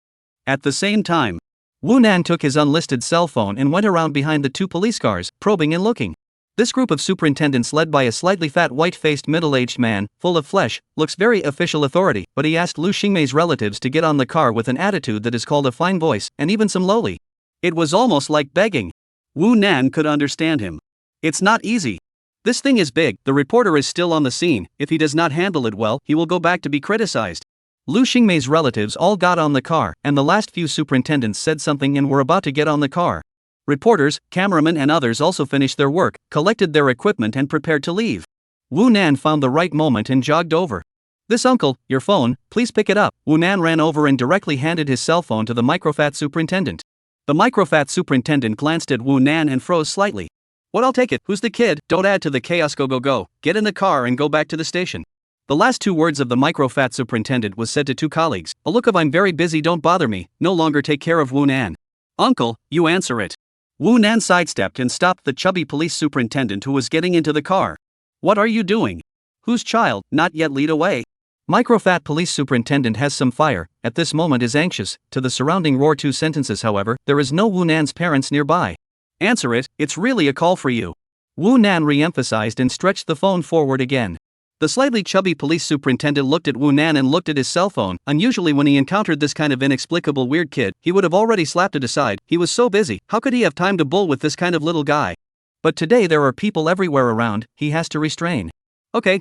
Speaker 1: At the same time, Wu Nan took his unlisted cell phone and went around behind the two police cars, probing and looking. This group of superintendents, led by a slightly fat white-faced middle-aged man, full of flesh, looks very official authority, but he asked Lu Xingmei's relatives to get on the car with an attitude that is called a fine voice, and even some lowly. It was almost like begging. Wu Nan could understand him. It's not easy. This thing is big, the reporter is still on the scene, if he does not handle it well, he will go back to be criticized. Lu Xingmei's relatives all got on the car, and the last few superintendents said something and were about to get on the car. Reporters, cameramen and others also finished their work, collected their equipment and prepared to leave. Wu Nan found the right moment and jogged over. This uncle, your phone, please pick it up. Wu Nan ran over and directly handed his cell phone to the microfat superintendent. The microfat superintendent glanced at Wu Nan and froze slightly. What, I'll take it, who's the kid? Don't add to the chaos, go, get in the car and go back to the station. The last two words of the microfat superintendent was said to two colleagues, a look of I'm very busy, don't bother me, no longer take care of Wu Nan. Uncle, you answer it. Wu Nan sidestepped and stopped the chubby police superintendent who was getting into the car. What are you doing? Whose child? Not yet, lead away. Microfat police superintendent has some fire, at this moment is anxious, to the surrounding roar. 2 sentences however, there is no Wu Nan's parents nearby. Answer it, it's really a call for you. Wu Nan re-emphasized and stretched the phone forward again. The slightly chubby police superintendent looked at Wu Nan and looked at his cell phone. Unusually, when he encountered this kind of inexplicable weird kid, he would have already slapped it aside. He was so busy, how could he have time to bull with this kind of little guy? But today there are people everywhere around, he has to restrain. Okay,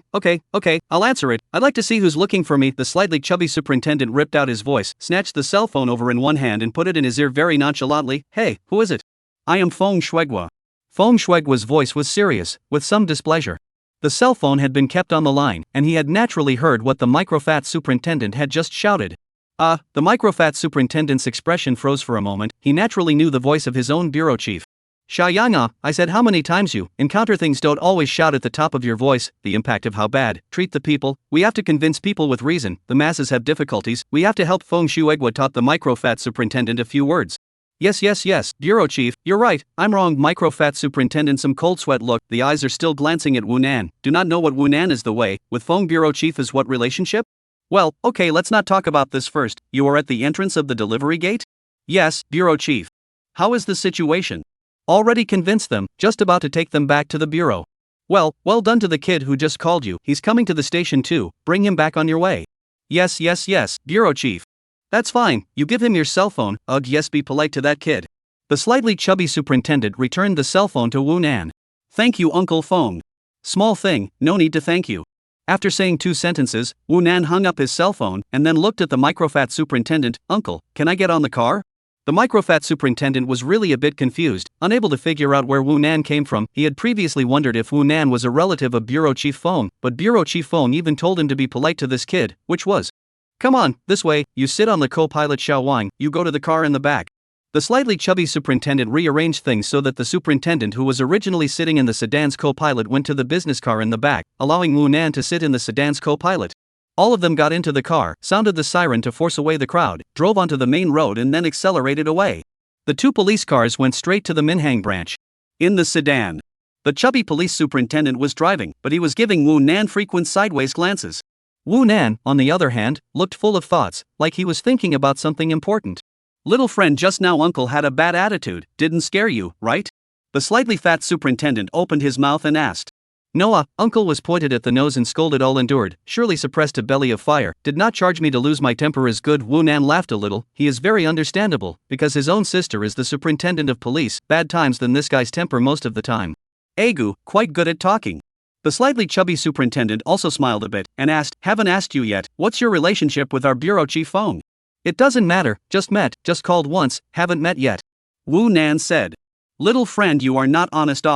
Speaker 1: I'll answer it. I'd like to see who's looking for me. The slightly chubby superintendent ripped out his voice, snatched the cell phone over in one hand and put it in his ear very nonchalantly. Hey, who is it? I am Feng Shuigua. Feng Shuigua's voice was serious, with some displeasure. The cell phone had been kept on the line, and he had naturally heard what the microfat superintendent had just shouted. The microfat superintendent's expression froze for a moment. He naturally knew the voice of his own bureau chief. Xiaoyang, I said how many times you encounter things, don't always shout at the top of your voice. The impact of how bad treat the people. We have to convince people with reason. The masses have difficulties. We have to help. Feng Shuigua taught the microfat superintendent a few words. Yes, bureau chief, you're right, I'm wrong. Microfat superintendent, some cold sweat look, the eyes are still glancing at Wu Nan. Do not know what Wu Nan is the way, with Feng bureau chief is what relationship? Well, okay, let's not talk about this first. You are at the entrance of the delivery gate? Yes, bureau chief. How is the situation? Already convinced them, just about to take them back to the bureau. Well done to the kid who just called you, he's coming to the station too, bring him back on your way. Yes, bureau chief. That's fine, you give him your cell phone. Ugh, yes, be polite to that kid. The slightly chubby superintendent returned the cell phone to Wu Nan. Thank you, Uncle Phone. Small thing, no need to thank you. After saying 2 sentences, Wu Nan hung up his cell phone and then looked at the microfat superintendent. Uncle, can I get on the car? The microfat superintendent was really a bit confused, unable to figure out where Wu Nan came from. He had previously wondered if Wu Nan was a relative of Bureau Chief Phone, but Bureau Chief Phone even told him to be polite to this kid, which was, "Come on, this way, you sit on the co-pilot Xiao Wang, you go to the car in the back." The slightly chubby superintendent rearranged things so that the superintendent who was originally sitting in the sedan's co-pilot went to the business car in the back, allowing Wu Nan to sit in the sedan's co-pilot. All of them got into the car, sounded the siren to force away the crowd, drove onto the main road and then accelerated away. The 2 police cars went straight to the Minhang branch. In the sedan, the chubby police superintendent was driving, but he was giving Wu Nan frequent sideways glances. Wu Nan, on the other hand, looked full of thoughts, like he was thinking about something important. Little friend, just now Uncle had a bad attitude, didn't scare you, right? The slightly fat superintendent opened his mouth and asked. Noah, Uncle was pointed at the nose and scolded. All endured, surely suppressed a belly of fire, did not charge me to lose my temper is good. Wu Nan laughed a little. He is very understandable, because his own sister is the superintendent of police. Bad times than this guy's temper most of the time. Agu, quite good at talking. The slightly chubby superintendent also smiled a bit, and asked, haven't asked you yet, what's your relationship with our bureau chief Feng? It doesn't matter, just met, just called once, haven't met yet. Wu Nan said. Little friend, you are not honest.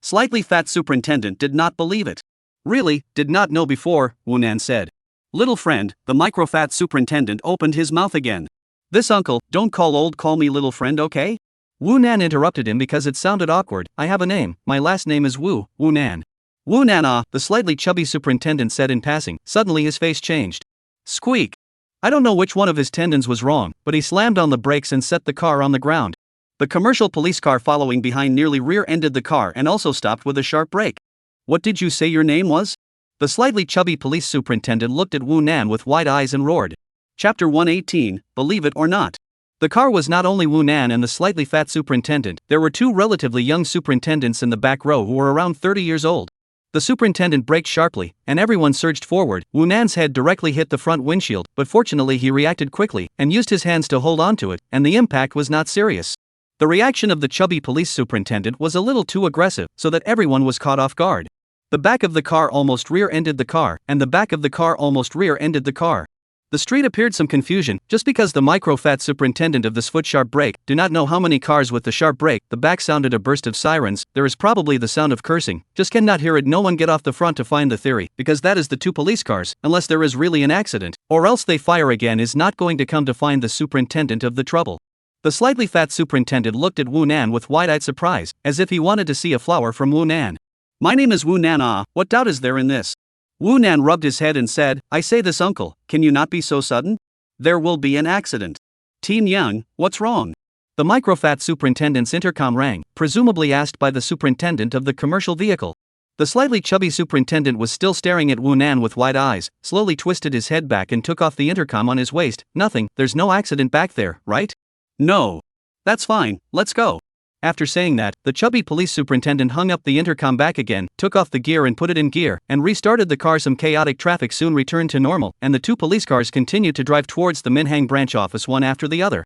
Speaker 1: Slightly fat superintendent did not believe it. Really, did not know before, Wu Nan said. Little friend, the microfat superintendent opened his mouth again. This uncle, don't call old, call me little friend, okay? Wu Nan interrupted him because it sounded awkward. I have a name, my last name is Wu Nan. Wu Nan, the slightly chubby superintendent said in passing. Suddenly his face changed. Squeak. I don't know which one of his tendons was wrong, but he slammed on the brakes and set the car on the ground. The commercial police car following behind nearly rear-ended the car and also stopped with a sharp brake. What did you say your name was? The slightly chubby police superintendent looked at Wu Nan with wide eyes and roared. Chapter 118, Believe It or Not. The car was not only Wu Nan and the slightly fat superintendent, there were 2 relatively young superintendents in the back row who were around 30 years old. The superintendent braked sharply, and everyone surged forward. Wu Nan's head directly hit the front windshield, but fortunately he reacted quickly, and used his hands to hold onto it, and the impact was not serious. The reaction of the chubby police superintendent was a little too aggressive, so that everyone was caught off guard. The back of the car almost rear-ended the car, and the back of the car almost rear-ended the car. The street appeared some confusion, just because the micro-fat superintendent of this foot-sharp brake do not know how many cars with the sharp brake. The back sounded a burst of sirens. There is probably the sound of cursing, just cannot hear it. No one get off the front to find the theory, because that is the 2 police cars, unless there is really an accident, or else they fire again is not going to come to find the superintendent of the trouble. The slightly fat superintendent looked at Wu Nan with wide-eyed surprise, as if he wanted to see a flower from Wu Nan. My name is Wu Nan, what doubt is there in this? Wu Nan rubbed his head and said, I say this uncle, can you not be so sudden? There will be an accident. Teen Young, what's wrong? The microfat superintendent's intercom rang, presumably asked by the superintendent of the commercial vehicle. The slightly chubby superintendent was still staring at Wu Nan with wide eyes, slowly twisted his head back and took off the intercom on his waist. Nothing, there's no accident back there, right? No. That's fine, let's go. After saying that, the chubby police superintendent hung up the intercom back again, took off the gear and put it in gear, and restarted the car. Some chaotic traffic soon returned to normal, and the 2 police cars continued to drive towards the Minhang branch office one after the other.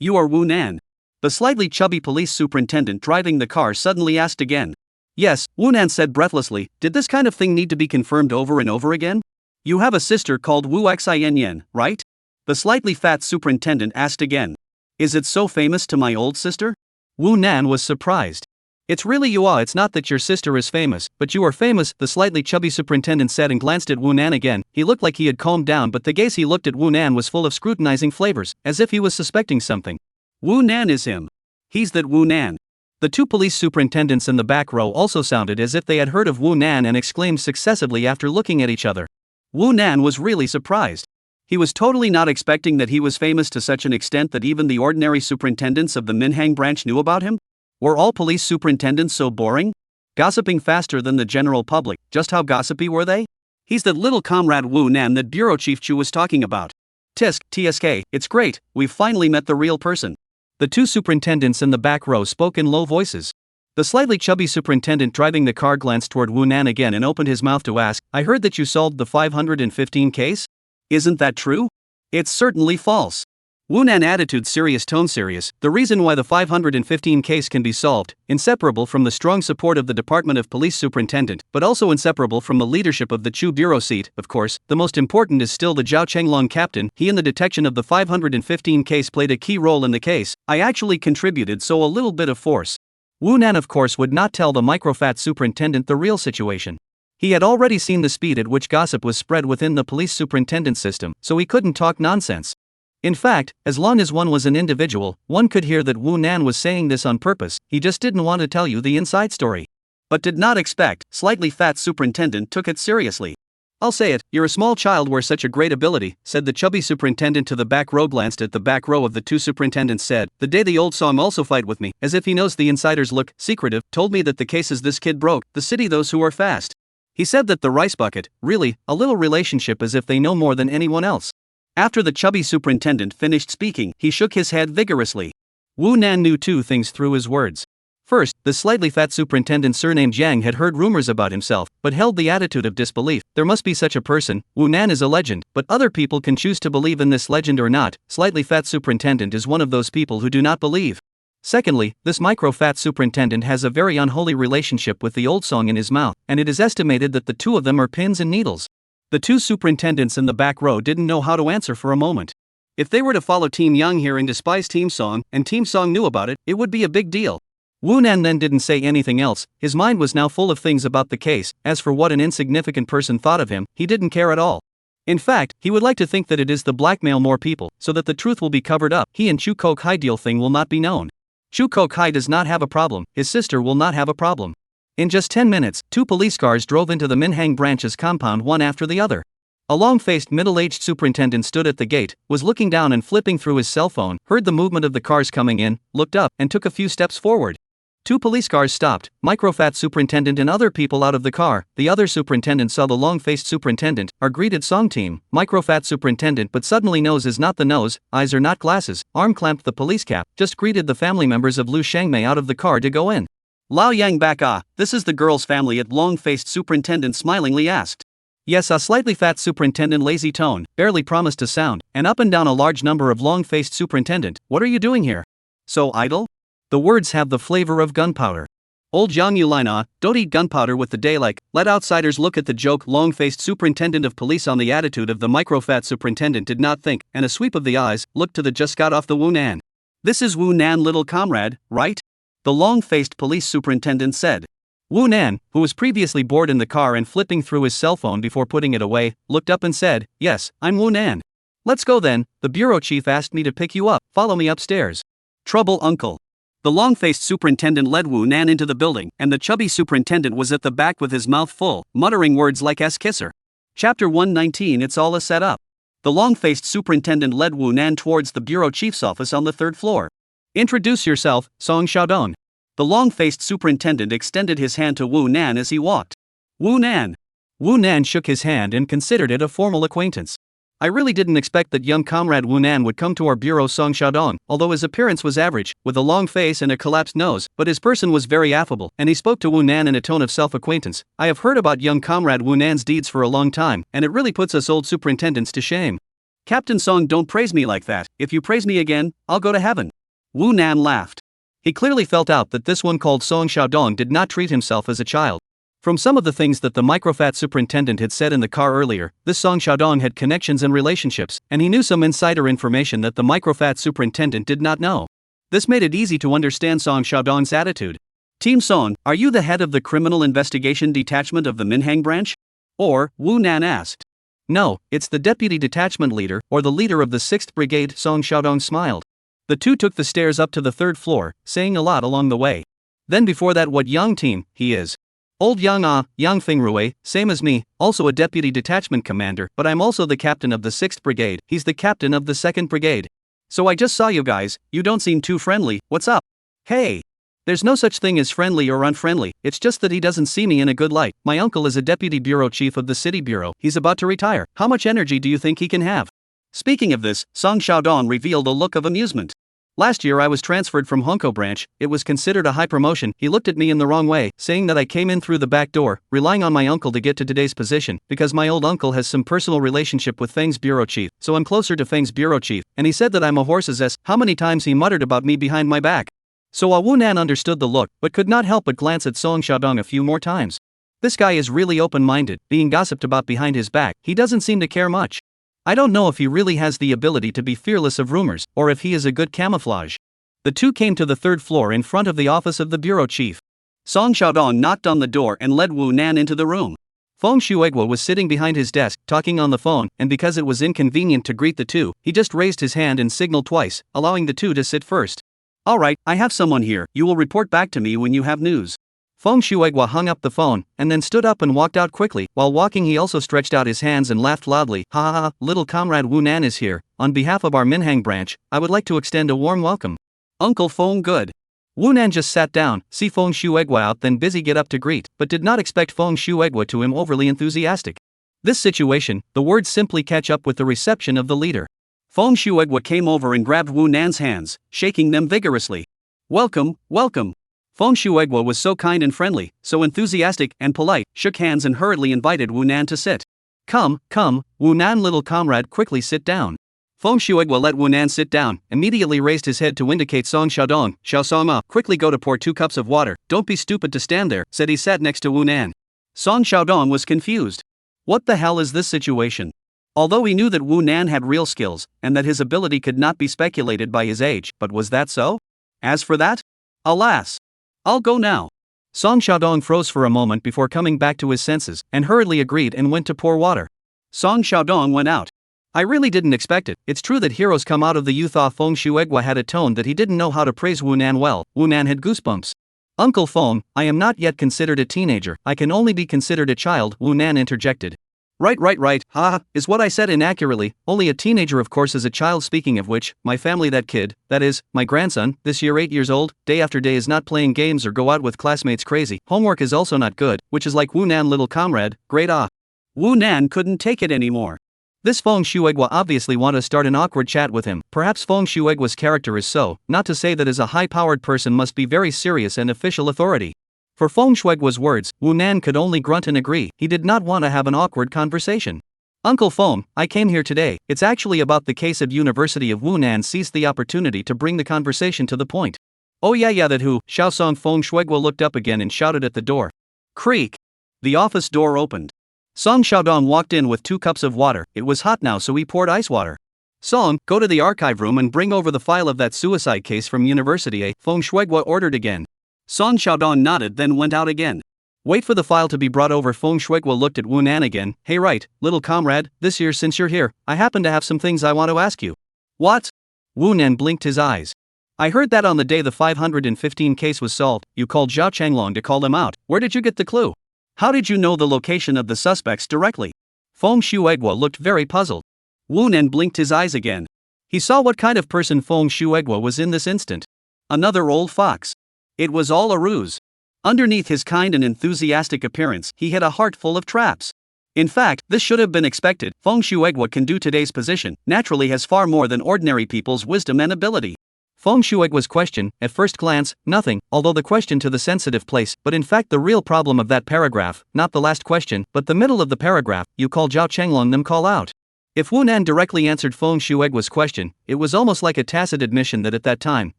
Speaker 1: You are Wu Nan? The slightly chubby police superintendent driving the car suddenly asked again. Yes, Wu Nan said breathlessly. Did this kind of thing need to be confirmed over and over again? You have a sister called Wu Xin, right? The slightly fat superintendent asked again. Is it so famous to my old sister? Wu Nan was surprised. It's really you it's not that your sister is famous, but you are famous, the slightly chubby superintendent said and glanced at Wu Nan again. He looked like he had calmed down, but the gaze he looked at Wu Nan was full of scrutinizing flavors, as if he was suspecting something. Wu Nan is him. He's that Wu Nan. The 2 police superintendents in the back row also sounded as if they had heard of Wu Nan and exclaimed successively after looking at each other. Wu Nan was really surprised. He was totally not expecting that he was famous to such an extent that even the ordinary superintendents of the Minhang branch knew about him. Were all police superintendents so boring? Gossiping faster than the general public, just how gossipy were they? He's that little comrade Wu Nan that Bureau Chief Chu was talking about. TSK, it's great, we've finally met the real person. The 2 superintendents in the back row spoke in low voices. The slightly chubby superintendent driving the car glanced toward Wu Nan again and opened his mouth to ask, I heard that you solved the 515 case? Isn't that true? It's certainly false. Wu Nan attitude serious tone serious, the reason why the 515 case can be solved, inseparable from the strong support of the Department of Police Superintendent, but also inseparable from the leadership of the Chu Bureau seat. Of course, the most important is still the Zhao Chenglong captain. He in the detection of the 515 case played a key role in the case. I actually contributed so a little bit of force. Wu Nan of course would not tell the microfat superintendent the real situation. He had already seen the speed at which gossip was spread within the police superintendent system, so he couldn't talk nonsense. In fact, as long as one was an individual, one could hear that Wu Nan was saying this on purpose. He just didn't want to tell you the inside story. But did not expect, slightly fat superintendent took it seriously. I'll say it, you're a small child where such a great ability, said the chubby superintendent to the back row. Glanced at the back row of the two superintendents said, the day the old song also fight with me, as if he knows the insiders look secretive, told me that the cases this kid broke, the city those who are fast. He said that the rice bucket, really, a little relationship as if they know more than anyone else. After the chubby superintendent finished speaking, he shook his head vigorously. Wu Nan knew two things through his words. First, the slightly fat superintendent surnamed Jiang had heard rumors about himself, but held the attitude of disbelief. There must be such a person. Wu Nan is a legend, but other people can choose to believe in this legend or not. Slightly fat superintendent is one of those people who do not believe. Secondly, this micro-fat superintendent has a very unholy relationship with the old song in his mouth, and it is estimated that the two of them are pins and needles. The two superintendents in the back row didn't know how to answer for a moment. If they were to follow Team Young here and despise Team Song, and Team Song knew about it, it would be a big deal. Wu Nan then didn't say anything else. His mind was now full of things about the case. As for what an insignificant person thought of him, he didn't care at all. In fact, he would like to think that it is to blackmail more people, so that the truth will be covered up. He and Chu Kok Hai deal thing will not be known. Chu Kok Hai does not have a problem, his sister will not have a problem. In just 10 minutes, two police cars drove into the Minhang branch's compound one after the other. A long-faced middle-aged superintendent stood at the gate, was looking down and flipping through his cell phone, heard the movement of the cars coming in, looked up, and took a few steps forward. Two police cars stopped, microfat superintendent and other people out of the car. The other superintendent saw the long-faced superintendent, our greeted song team, microfat superintendent, but suddenly nose is not the nose, eyes are not glasses, arm clamped the police cap, just greeted the family members of Lu Shangmei out of the car to go in. Lao Yang back this is the girl's family at long-faced superintendent smilingly asked. Yes, a slightly fat superintendent lazy tone, barely promised a sound, and up and down a large number of long-faced superintendent. What are you doing here? So idle? The words have the flavor of gunpowder. Old Jiang Yulina, don't eat gunpowder with the day like, let outsiders look at the joke. Long-faced superintendent of police on the attitude of the microfat superintendent did not think, and a sweep of the eyes, looked to the just got off the Wu Nan. This is Wu Nan little comrade, right? The long-faced police superintendent said. Wu Nan, who was previously bored in the car and flipping through his cell phone before putting it away, looked up and said, yes, I'm Wu Nan. Let's go then, the bureau chief asked me to pick you up, follow me upstairs. Trouble uncle. The long-faced superintendent led Wu Nan into the building, and the chubby superintendent was at the back with his mouth full, muttering words like S-kisser. Chapter 119 It's all a setup. The long-faced superintendent led Wu Nan towards the bureau chief's office on the third floor. Introduce yourself, Song Xiaodong. The long-faced superintendent extended his hand to Wu Nan as he walked. Wu Nan. Wu Nan shook his hand and considered it a formal acquaintance. I really didn't expect that young comrade Wu Nan would come to our bureau, Song Xiaodong, although his appearance was average, with a long face and a collapsed nose, but his person was very affable, and he spoke to Wu Nan in a tone of self-acquaintance. I have heard about young comrade Wu Nan's deeds for a long time, and it really puts us old superintendents to shame. Captain Song, don't praise me like that. If you praise me again, I'll go to heaven. Wu Nan laughed. He clearly felt out that this one called Song Xiaodong did not treat himself as a child. From some of the things that the microfat superintendent had said in the car earlier, this Song Xiaodong had connections and relationships, and he knew some insider information that the microfat superintendent did not know. This made it easy to understand Song Xiaodong's attitude. Team Song, are you the head of the criminal investigation detachment of the Minhang branch? Or, Wu Nan asked. No, it's the deputy detachment leader, or the leader of the 6th Brigade, Song Xiaodong smiled. The two took the stairs up to the 3rd floor, saying a lot along the way. Then before that, what young team, he is. Old Yang Yang Fingrui, same as me, also a deputy detachment commander, but I'm also the captain of the 6th Brigade, he's the captain of the 2nd Brigade. So I just saw you guys, you don't seem too friendly, what's up? Hey! There's no such thing as friendly or unfriendly, it's just that he doesn't see me in a good light. My uncle is a deputy bureau chief of the city bureau, he's about to retire. How much energy do you think he can have? Speaking of this, Song Xiaodong revealed a look of amusement. Last year I was transferred from Honko branch, it was considered a high promotion. He looked at me in the wrong way, saying that I came in through the back door, relying on my uncle to get to today's position, because my old uncle has some personal relationship with Feng's bureau chief, so I'm closer to Feng's bureau chief, and he said that I'm a horse's ass. How many times he muttered about me behind my back. So Wu Nan understood the look, but could not help but glance at Song Xiaodong a few more times. This guy is really open-minded, being gossiped about behind his back, he doesn't seem to care much. I don't know if he really has the ability to be fearless of rumors, or if he is a good camouflage. The two came to the third floor in front of the office of the bureau chief. Song Xiaodong knocked on the door and led Wu Nan into the room. Feng Shuegwa was sitting behind his desk, talking on the phone, and because it was inconvenient to greet the two, he just raised his hand and signaled twice, allowing the two to sit first. Alright, I have someone here, you will report back to me when you have news. Feng Shuegwa hung up the phone, and then stood up and walked out quickly. While walking he also stretched out his hands and laughed loudly. Ha ha ha, little comrade Wu Nan is here. On behalf of our Minhang branch, I would like to extend a warm welcome. Uncle Feng good. Wu Nan just sat down, see Feng Shuegwa out then busy get up to greet, but did not expect Feng Shuegwa to him overly enthusiastic. This situation, the words simply catch up with the reception of the leader. Feng Shuegwa came over and grabbed Wu Nan's hands, shaking them vigorously. Welcome, welcome. Feng Shuegwa was so kind and friendly, so enthusiastic and polite, shook hands and hurriedly invited Wu Nan to sit. Come, come, Wu Nan little comrade quickly sit down. Feng Shuegwa let Wu Nan sit down, immediately raised his head to indicate Song Xiaodong. Xiao Song quickly go to pour 2 cups of water, don't be stupid to stand there, said he sat next to Wu Nan. Song Xiaodong was confused. What the hell is this situation? Although he knew that Wu Nan had real skills, and that his ability could not be speculated by his age, but was that so? As for that? Alas! I'll go now. Song Xiaodong froze for a moment before coming back to his senses, and hurriedly agreed and went to pour water. Song Xiaodong went out. I really didn't expect it. It's true that heroes come out of the youth. Feng Shuegwa had a tone that he didn't know how to praise Wu Nan well. Wu Nan had goosebumps. Uncle Feng, I am not yet considered a teenager, I can only be considered a child, Wu Nan interjected. Right, haha, is what I said inaccurately, only a teenager of course is a child. Speaking of which, my family that kid, that is, my grandson, this year 8 years old, day after day is not playing games or go out with classmates crazy, homework is also not good, which is like Wu Nan little comrade, great ah. Wu Nan couldn't take it anymore. This Feng Shuegwa obviously want to start an awkward chat with him, perhaps Feng Shuegwa's character is so, not to say that as a high-powered person must be very serious and official authority. For Feng Shuegwa's words, Wu Nan could only grunt and agree, he did not want to have an awkward conversation. Uncle Feng, I came here today, it's actually about the case of University of Wu Nan seized the opportunity to bring the conversation to the point. Oh yeah that who, Xiao Song. Feng Shuegwa looked up again and shouted at the door. Creak! The office door opened. Song Xiaodong walked in with 2 cups of water, it was hot now so he poured ice water. Song, go to the archive room and bring over the file of that suicide case from University A, Feng Shuegwa ordered again. Song Xiaodong nodded then went out again. Wait for the file to be brought over. Feng Shuegwa looked at Wu Nan again. Hey right, little comrade, this year since you're here, I happen to have some things I want to ask you. What? Wu Nan blinked his eyes. I heard that on the day the 515 case was solved, you called Zhao Changlong to call them out. Where did you get the clue? How did you know the location of the suspects directly? Feng Shuegwa looked very puzzled. Wu Nan blinked his eyes again. He saw what kind of person Feng Shuegwa was in this instant. Another old fox. It was all a ruse. Underneath his kind and enthusiastic appearance, he had a heart full of traps. In fact, this should have been expected. Feng Shuegwa can do today's position, naturally has far more than ordinary people's wisdom and ability. Feng Shuegwa's question, at first glance, nothing, although the question to the sensitive place, but in fact the real problem of that paragraph, not the last question, but the middle of the paragraph, you call Zhao Changlong them call out. If Wu Nan directly answered Feng Shuegwa's question, it was almost like a tacit admission that at that time,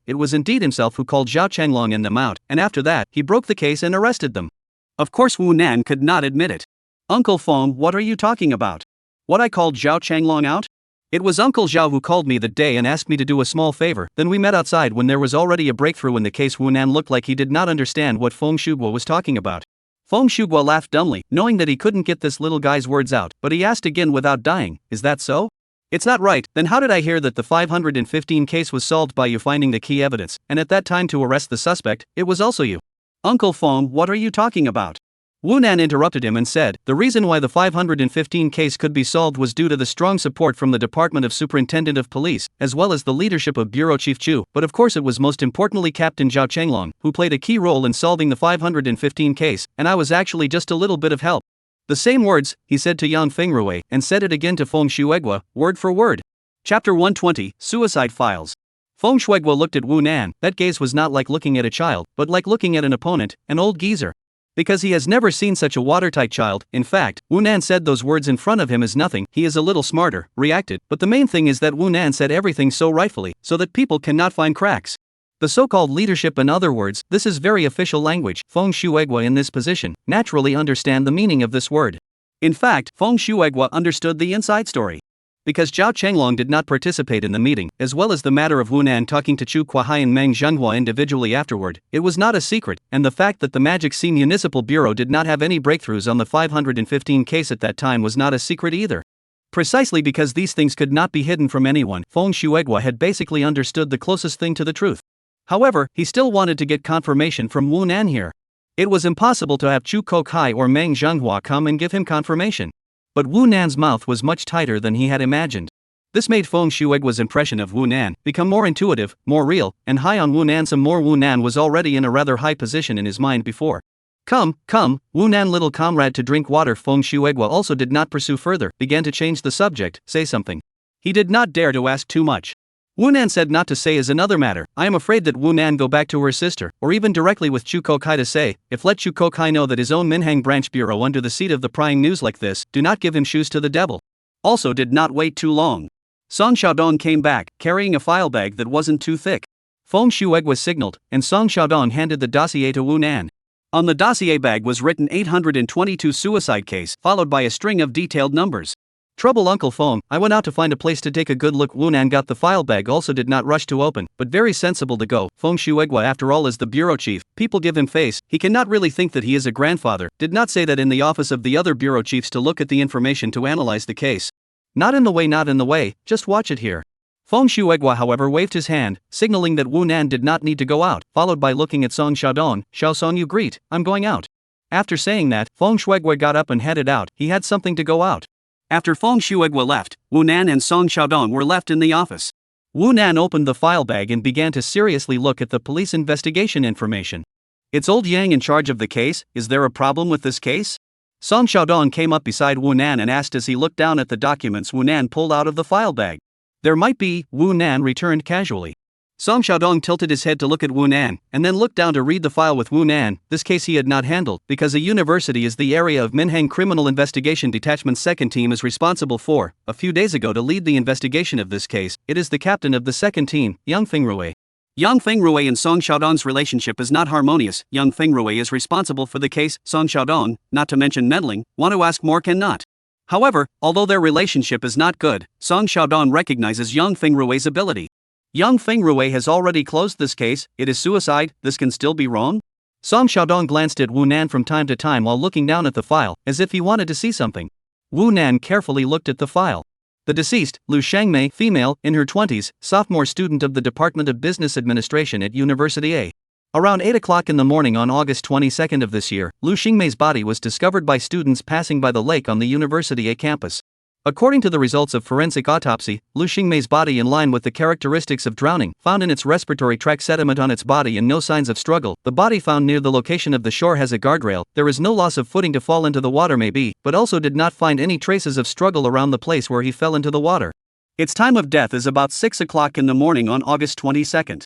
Speaker 1: it was indeed himself who called Zhao Changlong and them out, and after that, he broke the case and arrested them. Of course Wu Nan could not admit it. Uncle Feng, what are you talking about? What I called Zhao Changlong out? It was Uncle Zhao who called me that day and asked me to do a small favor, then we met outside when there was already a breakthrough in the case. Wu Nan looked like he did not understand what Feng Shuegwa was talking about. Feng Shuegwa laughed dumbly, knowing that he couldn't get this little guy's words out, but he asked again without dying, is that so? It's not right, then how did I hear that the 515 case was solved by you finding the key evidence, and at that time to arrest the suspect, it was also you? Uncle Feng, what are you talking about? Wu Nan interrupted him and said, the reason why the 515 case could be solved was due to the strong support from the Department of Superintendent of Police, as well as the leadership of Bureau Chief Chu, but of course it was most importantly Captain Zhao Changlong, who played a key role in solving the 515 case, and I was actually just a little bit of help. The same words, he said to Yang Fengrui, and said it again to Feng Shuegwa, word for word. Chapter 120, Suicide Files. Feng Shuigua looked at Wu Nan. That gaze was not like looking at a child, but like looking at an opponent, an old geezer. Because he has never seen such a watertight child. In fact, Wu Nan said those words in front of him is nothing, he is a little smarter, reacted, but the main thing is that Wu Nan said everything so rightfully, so that people cannot find cracks. The so-called leadership, in other words, this is very official language. Feng Shuigua in this position naturally understand the meaning of this word. In fact, Feng Shuigua understood the inside story. Because Zhao Chenglong did not participate in the meeting, as well as the matter of Wu Nan talking to Chu Kuahai and Meng Zhenghua individually afterward, it was not a secret, and the fact that the Magic Sea Municipal Bureau did not have any breakthroughs on the 515 case at that time was not a secret either. Precisely because these things could not be hidden from anyone, Feng Shuigua had basically understood the closest thing to the truth. However, he still wanted to get confirmation from Wu Nan here. It was impossible to have Chu Kuahai or Meng Zhenghua come and give him confirmation. But Wu Nan's mouth was much tighter than he had imagined. This made Feng Shuigua's impression of Wu Nan become more intuitive, more real, and high on Wu Nan. Some more. Wu Nan was already in a rather high position in his mind before. Come, Wu Nan, little comrade, to drink water. Feng Shuigua also did not pursue further, began to change the subject, say something. He did not dare to ask too much. Wu Nan said not to say is another matter. I am afraid that Wu Nan go back to her sister, or even directly with Chu Kuahai to say, if let Chu Kuahai know that his own Minhang branch bureau under the seat of the prying news like this, do not give him shoes to the devil. Also did not wait too long. Song Xiaodong came back, carrying a file bag that wasn't too thick. Feng Shuigua signaled, and Song Xiaodong handed the dossier to Wu Nan. On the dossier bag was written 822 suicide case, followed by a string of detailed numbers. Trouble, Uncle Feng. I went out to find a place to take a good look. Wu Nan got the file bag, also did not rush to open, but very sensible to go. Feng Shuigua, after all, is the bureau chief. People give him face. He cannot really think that he is a grandfather. Did not say that in the office of the other bureau chiefs to look at the information to analyze the case. Not in the way, just watch it here. Feng Shuigua, however, waved his hand, signaling that Wu Nan did not need to go out, followed by looking at Song Xiaodong. Xiao Song, you greet, I'm going out. After saying that, Feng Shuigua got up and headed out. He had something to go out. After Feng Shuigua left, Wu Nan and Song Xiaodong were left in the office. Wu Nan opened the file bag and began to seriously look at the police investigation information. It's old Yang in charge of the case. Is there a problem with this case? Song Xiaodong came up beside Wu Nan and asked as he looked down at the documents Wu Nan pulled out of the file bag. There might be, Wu Nan returned casually. Song Xiaodong tilted his head to look at Wu Nan, and then looked down to read the file with Wu Nan. This case he had not handled, because a university is the area of Minhang Criminal Investigation Detachment's second team is responsible for. A few days ago, to lead the investigation of this case, it is the captain of the second team, Yang Fengrui. Yang Fengrui and Song Xiaodong's relationship is not harmonious. Yang Fengrui is responsible for the case. Song Xiaodong, not to mention meddling, want to ask more cannot. However, although their relationship is not good, Song Xiaodong recognizes Yang Fengrui's ability. Yang Fengrui has already closed this case. It is suicide. This can still be wrong? Song Xiaodong glanced at Wu Nan from time to time while looking down at the file, as if he wanted to see something. Wu Nan carefully looked at the file. The deceased, Lu Shangmei, female, in her 20s, sophomore student of the Department of Business Administration at University A. Around 8 o'clock in the morning on August 22 of this year, Lu Xingmei's body was discovered by students passing by the lake on the University A campus. According to the results of forensic autopsy, Lu Xingmei's body, in line with the characteristics of drowning, found in its respiratory tract sediment on its body and no signs of struggle. The body found near the location of the shore has a guardrail. There is no loss of footing to fall into the water maybe, but also did not find any traces of struggle around the place where he fell into the water. Its time of death is about 6 o'clock in the morning on August 22.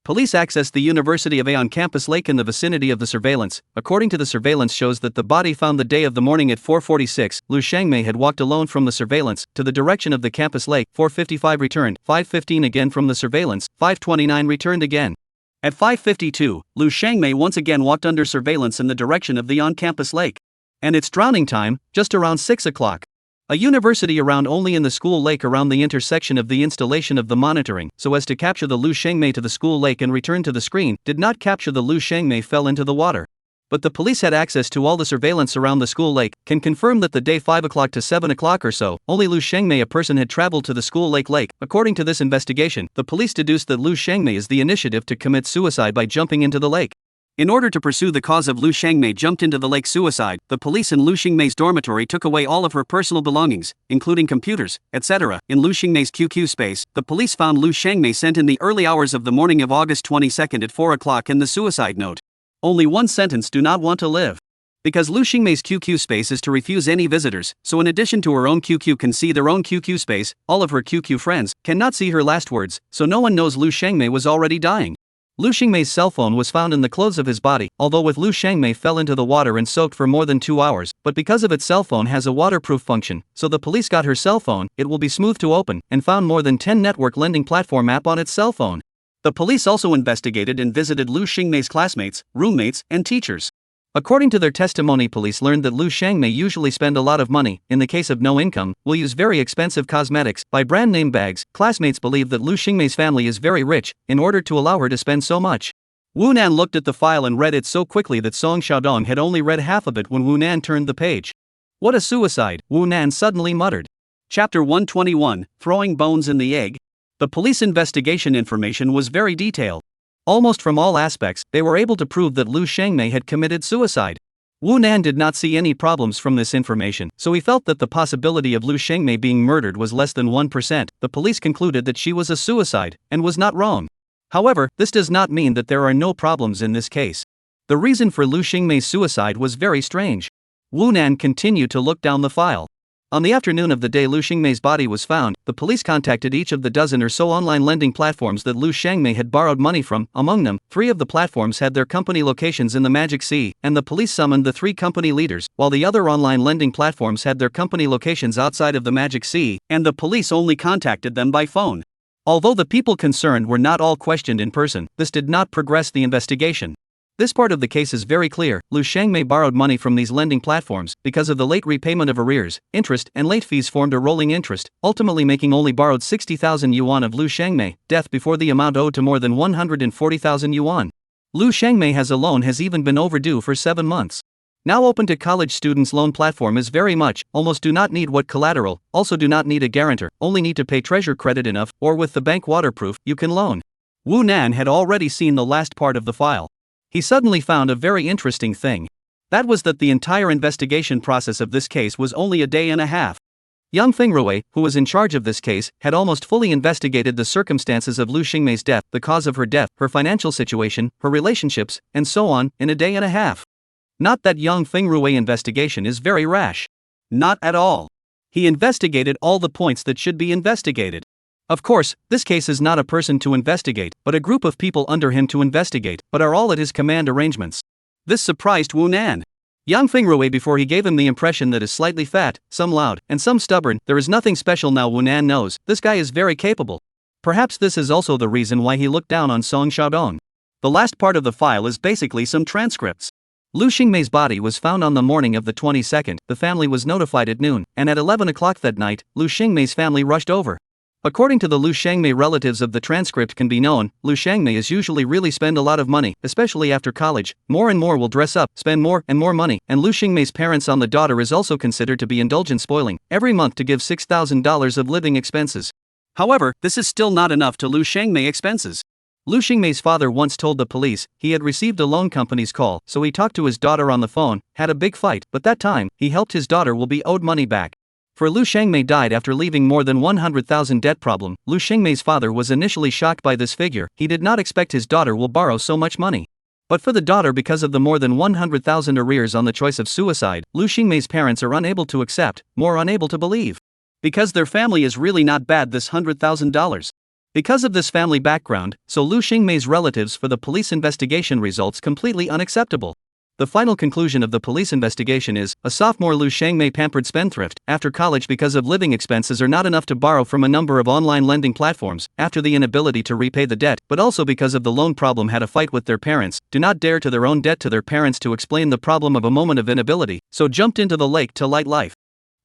Speaker 1: Police accessed the University of A on campus lake in the vicinity of the surveillance. According to the surveillance shows that the body found the day of the morning at 4:46, Lu Shangmei had walked alone from the surveillance to the direction of the campus lake. 4:55 returned, 5:15 again from the surveillance, 5:29 returned again. At 5:52, Lu Shangmei once again walked under surveillance in the direction of the on-campus lake. And its drowning time, just around 6 o'clock. A university around only in the school lake around the intersection of the installation of the monitoring, so as to capture the Lu Shangmei to the school lake and return to the screen, did not capture the Lu Shangmei fell into the water. But the police had access to all the surveillance around the school lake, can confirm that the day 5 o'clock to 7 o'clock or so, only Lu Shangmei a person had traveled to the school lake. According to this investigation, the police deduced that Lu Shangmei is the initiative to commit suicide by jumping into the lake. In order to pursue the cause of Lu Shangmei jumped into the lake suicide, the police in Lu Xingmei's dormitory took away all of her personal belongings, including computers, etc. In Lu Xingmei's QQ space, the police found Lu Shangmei sent in the early hours of the morning of August 22 at 4 o'clock in the suicide note. Only one sentence: do not want to live. Because Lu Xingmei's QQ space is to refuse any visitors, so in addition to her own QQ can see their own QQ space, all of her QQ friends cannot see her last words, so no one knows Lu Xiangmei was already dying. Lu Xingmei's cell phone was found in the clothes of his body, although with Lu Xiangmei fell into the water and soaked for more than 2 hours, but because of its cell phone has a waterproof function, so the police got her cell phone, it will be smooth to open, and found more than 10 network lending platform app on its cell phone. The police also investigated and visited Lu Xingmei's classmates, roommates, and teachers. According to their testimony, police learned that Lu Xiangmei usually spend a lot of money, in the case of no income, will use very expensive cosmetics, buy brand name bags. Classmates believe that Lu Xingmei's family is very rich, in order to allow her to spend so much. Wu Nan looked at the file and read it so quickly that Song Xiaodong had only read half of it when Wu Nan turned the page. What a suicide, Wu Nan suddenly muttered. Chapter 121, Throwing Bones in the Egg. The police investigation information was very detailed. Almost from all aspects, they were able to prove that Lu Xiangmei had committed suicide. Wu Nan did not see any problems from this information, so he felt that the possibility of Lu Xiangmei being murdered was less than 1%. The police concluded that she was a suicide, and was not wrong. However, this does not mean that there are no problems in this case. The reason for Lu Xiangmei's suicide was very strange. Wu Nan continued to look down the file. On the afternoon of the day Lu Xiangmei's body was found, the police contacted each of the dozen or so online lending platforms that Lu Xiangmei had borrowed money from. Among them, 3 of the platforms had their company locations in the Magic Sea, and the police summoned the 3 company leaders, while the other online lending platforms had their company locations outside of the Magic Sea, and the police only contacted them by phone. Although the people concerned were not all questioned in person, this did not progress the investigation. This part of the case is very clear. Lu Xiangmei borrowed money from these lending platforms. Because of the late repayment of arrears, interest and late fees formed a rolling interest, ultimately making only borrowed 60,000 yuan of Lu Xiangmei, death before the amount owed to more than 140,000 yuan. Lu Xiangmei has a loan has even been overdue for 7 months. Now open to college students loan platform is very much, almost do not need what collateral, also do not need a guarantor, only need to pay treasure credit enough, or with the bank waterproof, you can loan. Wu Nan had already seen the last part of the file. He suddenly found a very interesting thing. That was that the entire investigation process of this case was only a day and a half. Yang Fengrui, who was in charge of this case, had almost fully investigated the circumstances of Lu Xiangmei's death, the cause of her death, her financial situation, her relationships, and so on, in a day and a half. Not that Yang Fengrui investigation is very rash. Not at all. He investigated all the points that should be investigated. Of course, this case is not a person to investigate, but a group of people under him to investigate, but are all at his command arrangements. This surprised Wu Nan. Yang Fengrui before he gave him the impression that is slightly fat, some loud, and some stubborn. There is nothing special now. Wu Nan knows, this guy is very capable. Perhaps this is also the reason why he looked down on Song Xiaodong. The last part of the file is basically some transcripts. Lu Xiangmei's body was found on the morning of the 22nd, the family was notified at noon, and at 11 o'clock that night, Lu Xiangmei's family rushed over. According to the Lu Xiangmei relatives of the transcript can be known, Lu Xiangmei is usually really spend a lot of money, especially after college, more and more will dress up, spend more and more money, and Lu Xiangmei's parents on the daughter is also considered to be indulgent spoiling, every month to give $6,000 of living expenses. However, this is still not enough to Lu Xiangmei expenses. Lu Xiangmei's father once told the police he had received a loan company's call, so he talked to his daughter on the phone, had a big fight, but that time, he helped his daughter will be owed money back. For Lu Xiangmei died after leaving more than 100,000 debt problem. Lu Xiangmei's father was initially shocked by this figure, he did not expect his daughter will borrow so much money. But for the daughter because of the more than 100,000 arrears on the choice of suicide, Lu Xiangmei's parents are unable to accept, more unable to believe. Because their family is really not bad this $100,000. Because of this family background, so Lu Xiangmei's relatives for the police investigation results completely unacceptable. The final conclusion of the police investigation is, a sophomore Lu Xiangmei pampered spendthrift, after college because of living expenses are not enough to borrow from a number of online lending platforms, after the inability to repay the debt, but also because of the loan problem had a fight with their parents, do not dare to their own debt to their parents to explain the problem of a moment of inability, so jumped into the lake to light life.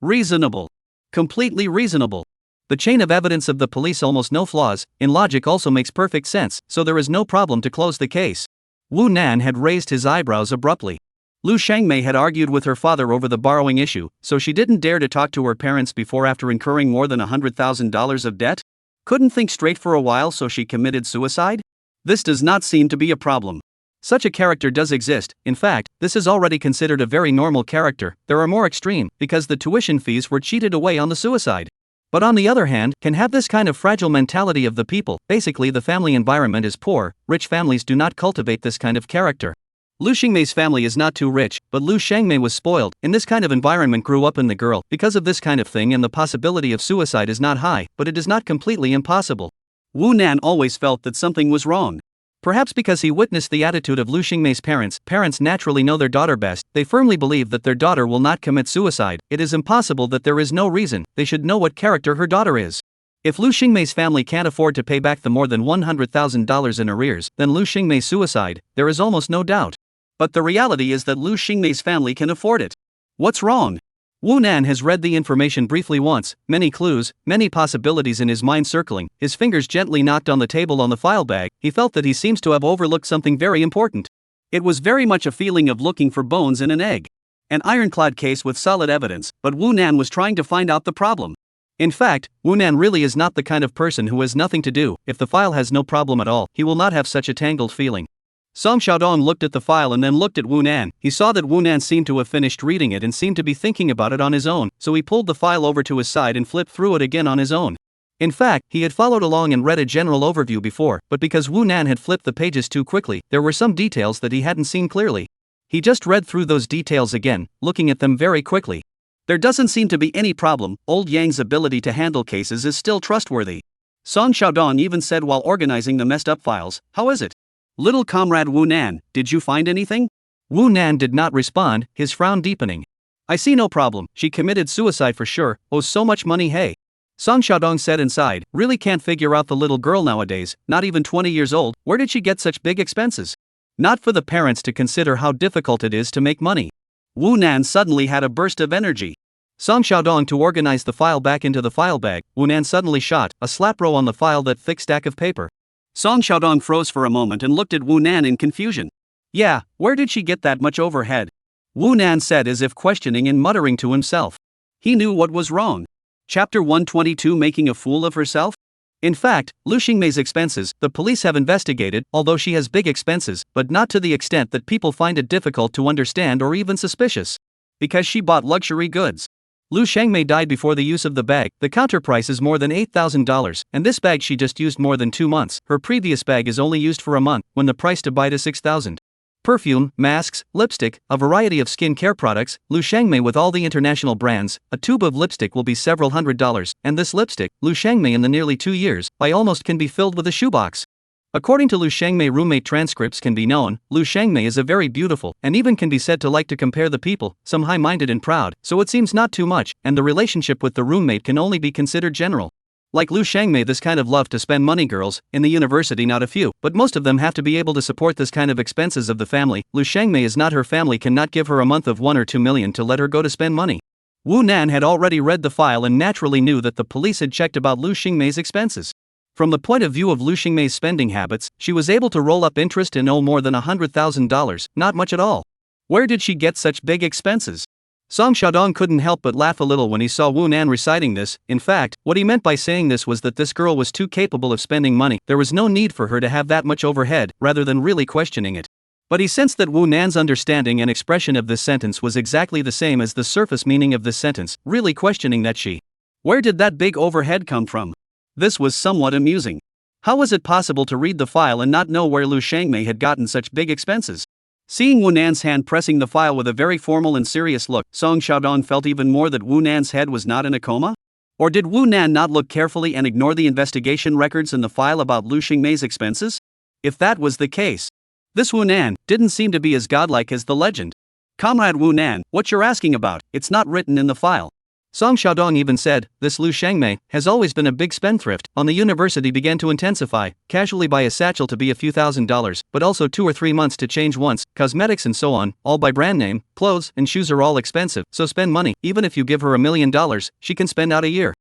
Speaker 1: Reasonable. Completely reasonable. The chain of evidence of the police almost no flaws, in logic also makes perfect sense, so there is no problem to close the case. Wu Nan had raised his eyebrows abruptly. Lu Xiangmei had argued with her father over the borrowing issue, so she didn't dare to talk to her parents before after incurring more than $100,000 of debt? Couldn't think straight for a while so she committed suicide? This does not seem to be a problem. Such a character does exist, in fact, this is already considered a very normal character, there are more extreme, because the tuition fees were cheated away on the suicide. But on the other hand, can have this kind of fragile mentality of the people, basically the family environment is poor, rich families do not cultivate this kind of character. Lu Xingmei's family is not too rich, but Lu Shangmei was spoiled, in this kind of environment grew up in the girl, because of this kind of thing and the possibility of suicide is not high, but it is not completely impossible. Wu Nan always felt that something was wrong. Perhaps because he witnessed the attitude of Lu Xingmei's parents. Parents naturally know their daughter best, they firmly believe that their daughter will not commit suicide, it is impossible that there is no reason, they should know what character her daughter is. If Lu Xingmei's family can't afford to pay back the more than $100,000 in arrears, then Lu Xingmei's suicide, there is almost no doubt. But the reality is that Lu Xingmei's family can afford it. What's wrong? Wu Nan has read the information briefly once, many clues, many possibilities in his mind circling, his fingers gently knocked on the table on the file bag, he felt that he seems to have overlooked something very important. It was very much a feeling of looking for bones in an egg. An ironclad case with solid evidence, but Wu Nan was trying to find out the problem. In fact, Wu Nan really is not the kind of person who has nothing to do. If the file has no problem at all, he will not have such a tangled feeling. Song Xiaodong looked at the file and then looked at Wu Nan. He saw that Wu Nan seemed to have finished reading it and seemed to be thinking about it on his own, so he pulled the file over to his side and flipped through it again on his own. In fact, he had followed along and read a general overview before, but because Wu Nan had flipped the pages too quickly, there were some details that he hadn't seen clearly. He just read through those details again, looking at them very quickly. There doesn't seem to be any problem, old Yang's ability to handle cases is still trustworthy. Song Xiaodong even said while organizing the messed up files, "How is it? Little comrade Wu Nan, did you find anything?" Wu Nan did not respond, his frown deepening. "I see no problem, she committed suicide for sure, owes so much money hey." Song Xiaodong said inside, really can't figure out the little girl nowadays, not even 20 years old, where did she get such big expenses? Not for the parents to consider how difficult it is to make money. Wu Nan suddenly had a burst of energy. Song Xiaodong to organize the file back into the file bag, Wu Nan suddenly shot a slap row on the file that thick stack of paper. Song Xiaodong froze for a moment and looked at Wu Nan in confusion. "Yeah, where did she get that much overhead?" Wu Nan said as if questioning and muttering to himself. He knew what was wrong. Chapter 122 Making a Fool of Herself? In fact, Lu Xingmei's expenses, the police have investigated, although she has big expenses, but not to the extent that people find it difficult to understand or even suspicious. Because she bought luxury goods. Lu Shangmei died before the use of the bag, the counter price is more than $8,000, and this bag she just used more than 2 months, her previous bag is only used for a month, when the price to buy is $6,000. Perfume, masks, lipstick, a variety of skin care products, Lu Shangmei with all the international brands, a tube of lipstick will be several $100s, and this lipstick, Lu Shangmei in the nearly 2 years, by almost can be filled with a shoebox. According to Lu Shangmei roommate transcripts can be known, Lu Shangmei is a very beautiful, and even can be said to like to compare the people, some high-minded and proud, so it seems not too much, and the relationship with the roommate can only be considered general. Like Lu Shangmei this kind of love to spend money girls, in the university not a few, but most of them have to be able to support this kind of expenses of the family. Lu Shangmei is not her family cannot give her a month of 1 or 2 million to let her go to spend money. Wu Nan had already read the file and naturally knew that the police had checked about Lu Xingmei's expenses. From the point of view of Lu Xingmei's spending habits, she was able to roll up interest and owe more than $100,000, not much at all. Where did she get such big expenses? Song Xiaodong couldn't help but laugh a little when he saw Wu Nan reciting this. In fact, what he meant by saying this was that this girl was too capable of spending money, there was no need for her to have that much overhead, rather than really questioning it. But he sensed that Wu Nan's understanding and expression of this sentence was exactly the same as the surface meaning of this sentence, really questioning that she. Where did that big overhead come from? This was somewhat amusing. How was it possible to read the file and not know where Lu Shangmei had gotten such big expenses? Seeing Wu Nan's hand pressing the file with a very formal and serious look, Song Xiaodong felt even more that Wu Nan's head was not in a coma? Or did Wu Nan not look carefully and ignore the investigation records in the file about Lu Xingmei's expenses? If that was the case, this Wu Nan didn't seem to be as godlike as the legend. Comrade Wu Nan, what you're asking about, it's not written in the file. Song Xiaodong even said, this Lu Shangmei has always been a big spendthrift. On the university began to intensify, casually buy a satchel to be a few $1,000s, but also 2 or 3 months to change once, cosmetics and so on, all by brand name, clothes and shoes are all expensive, so spend money, even if you give her $1 million, she can spend out a year.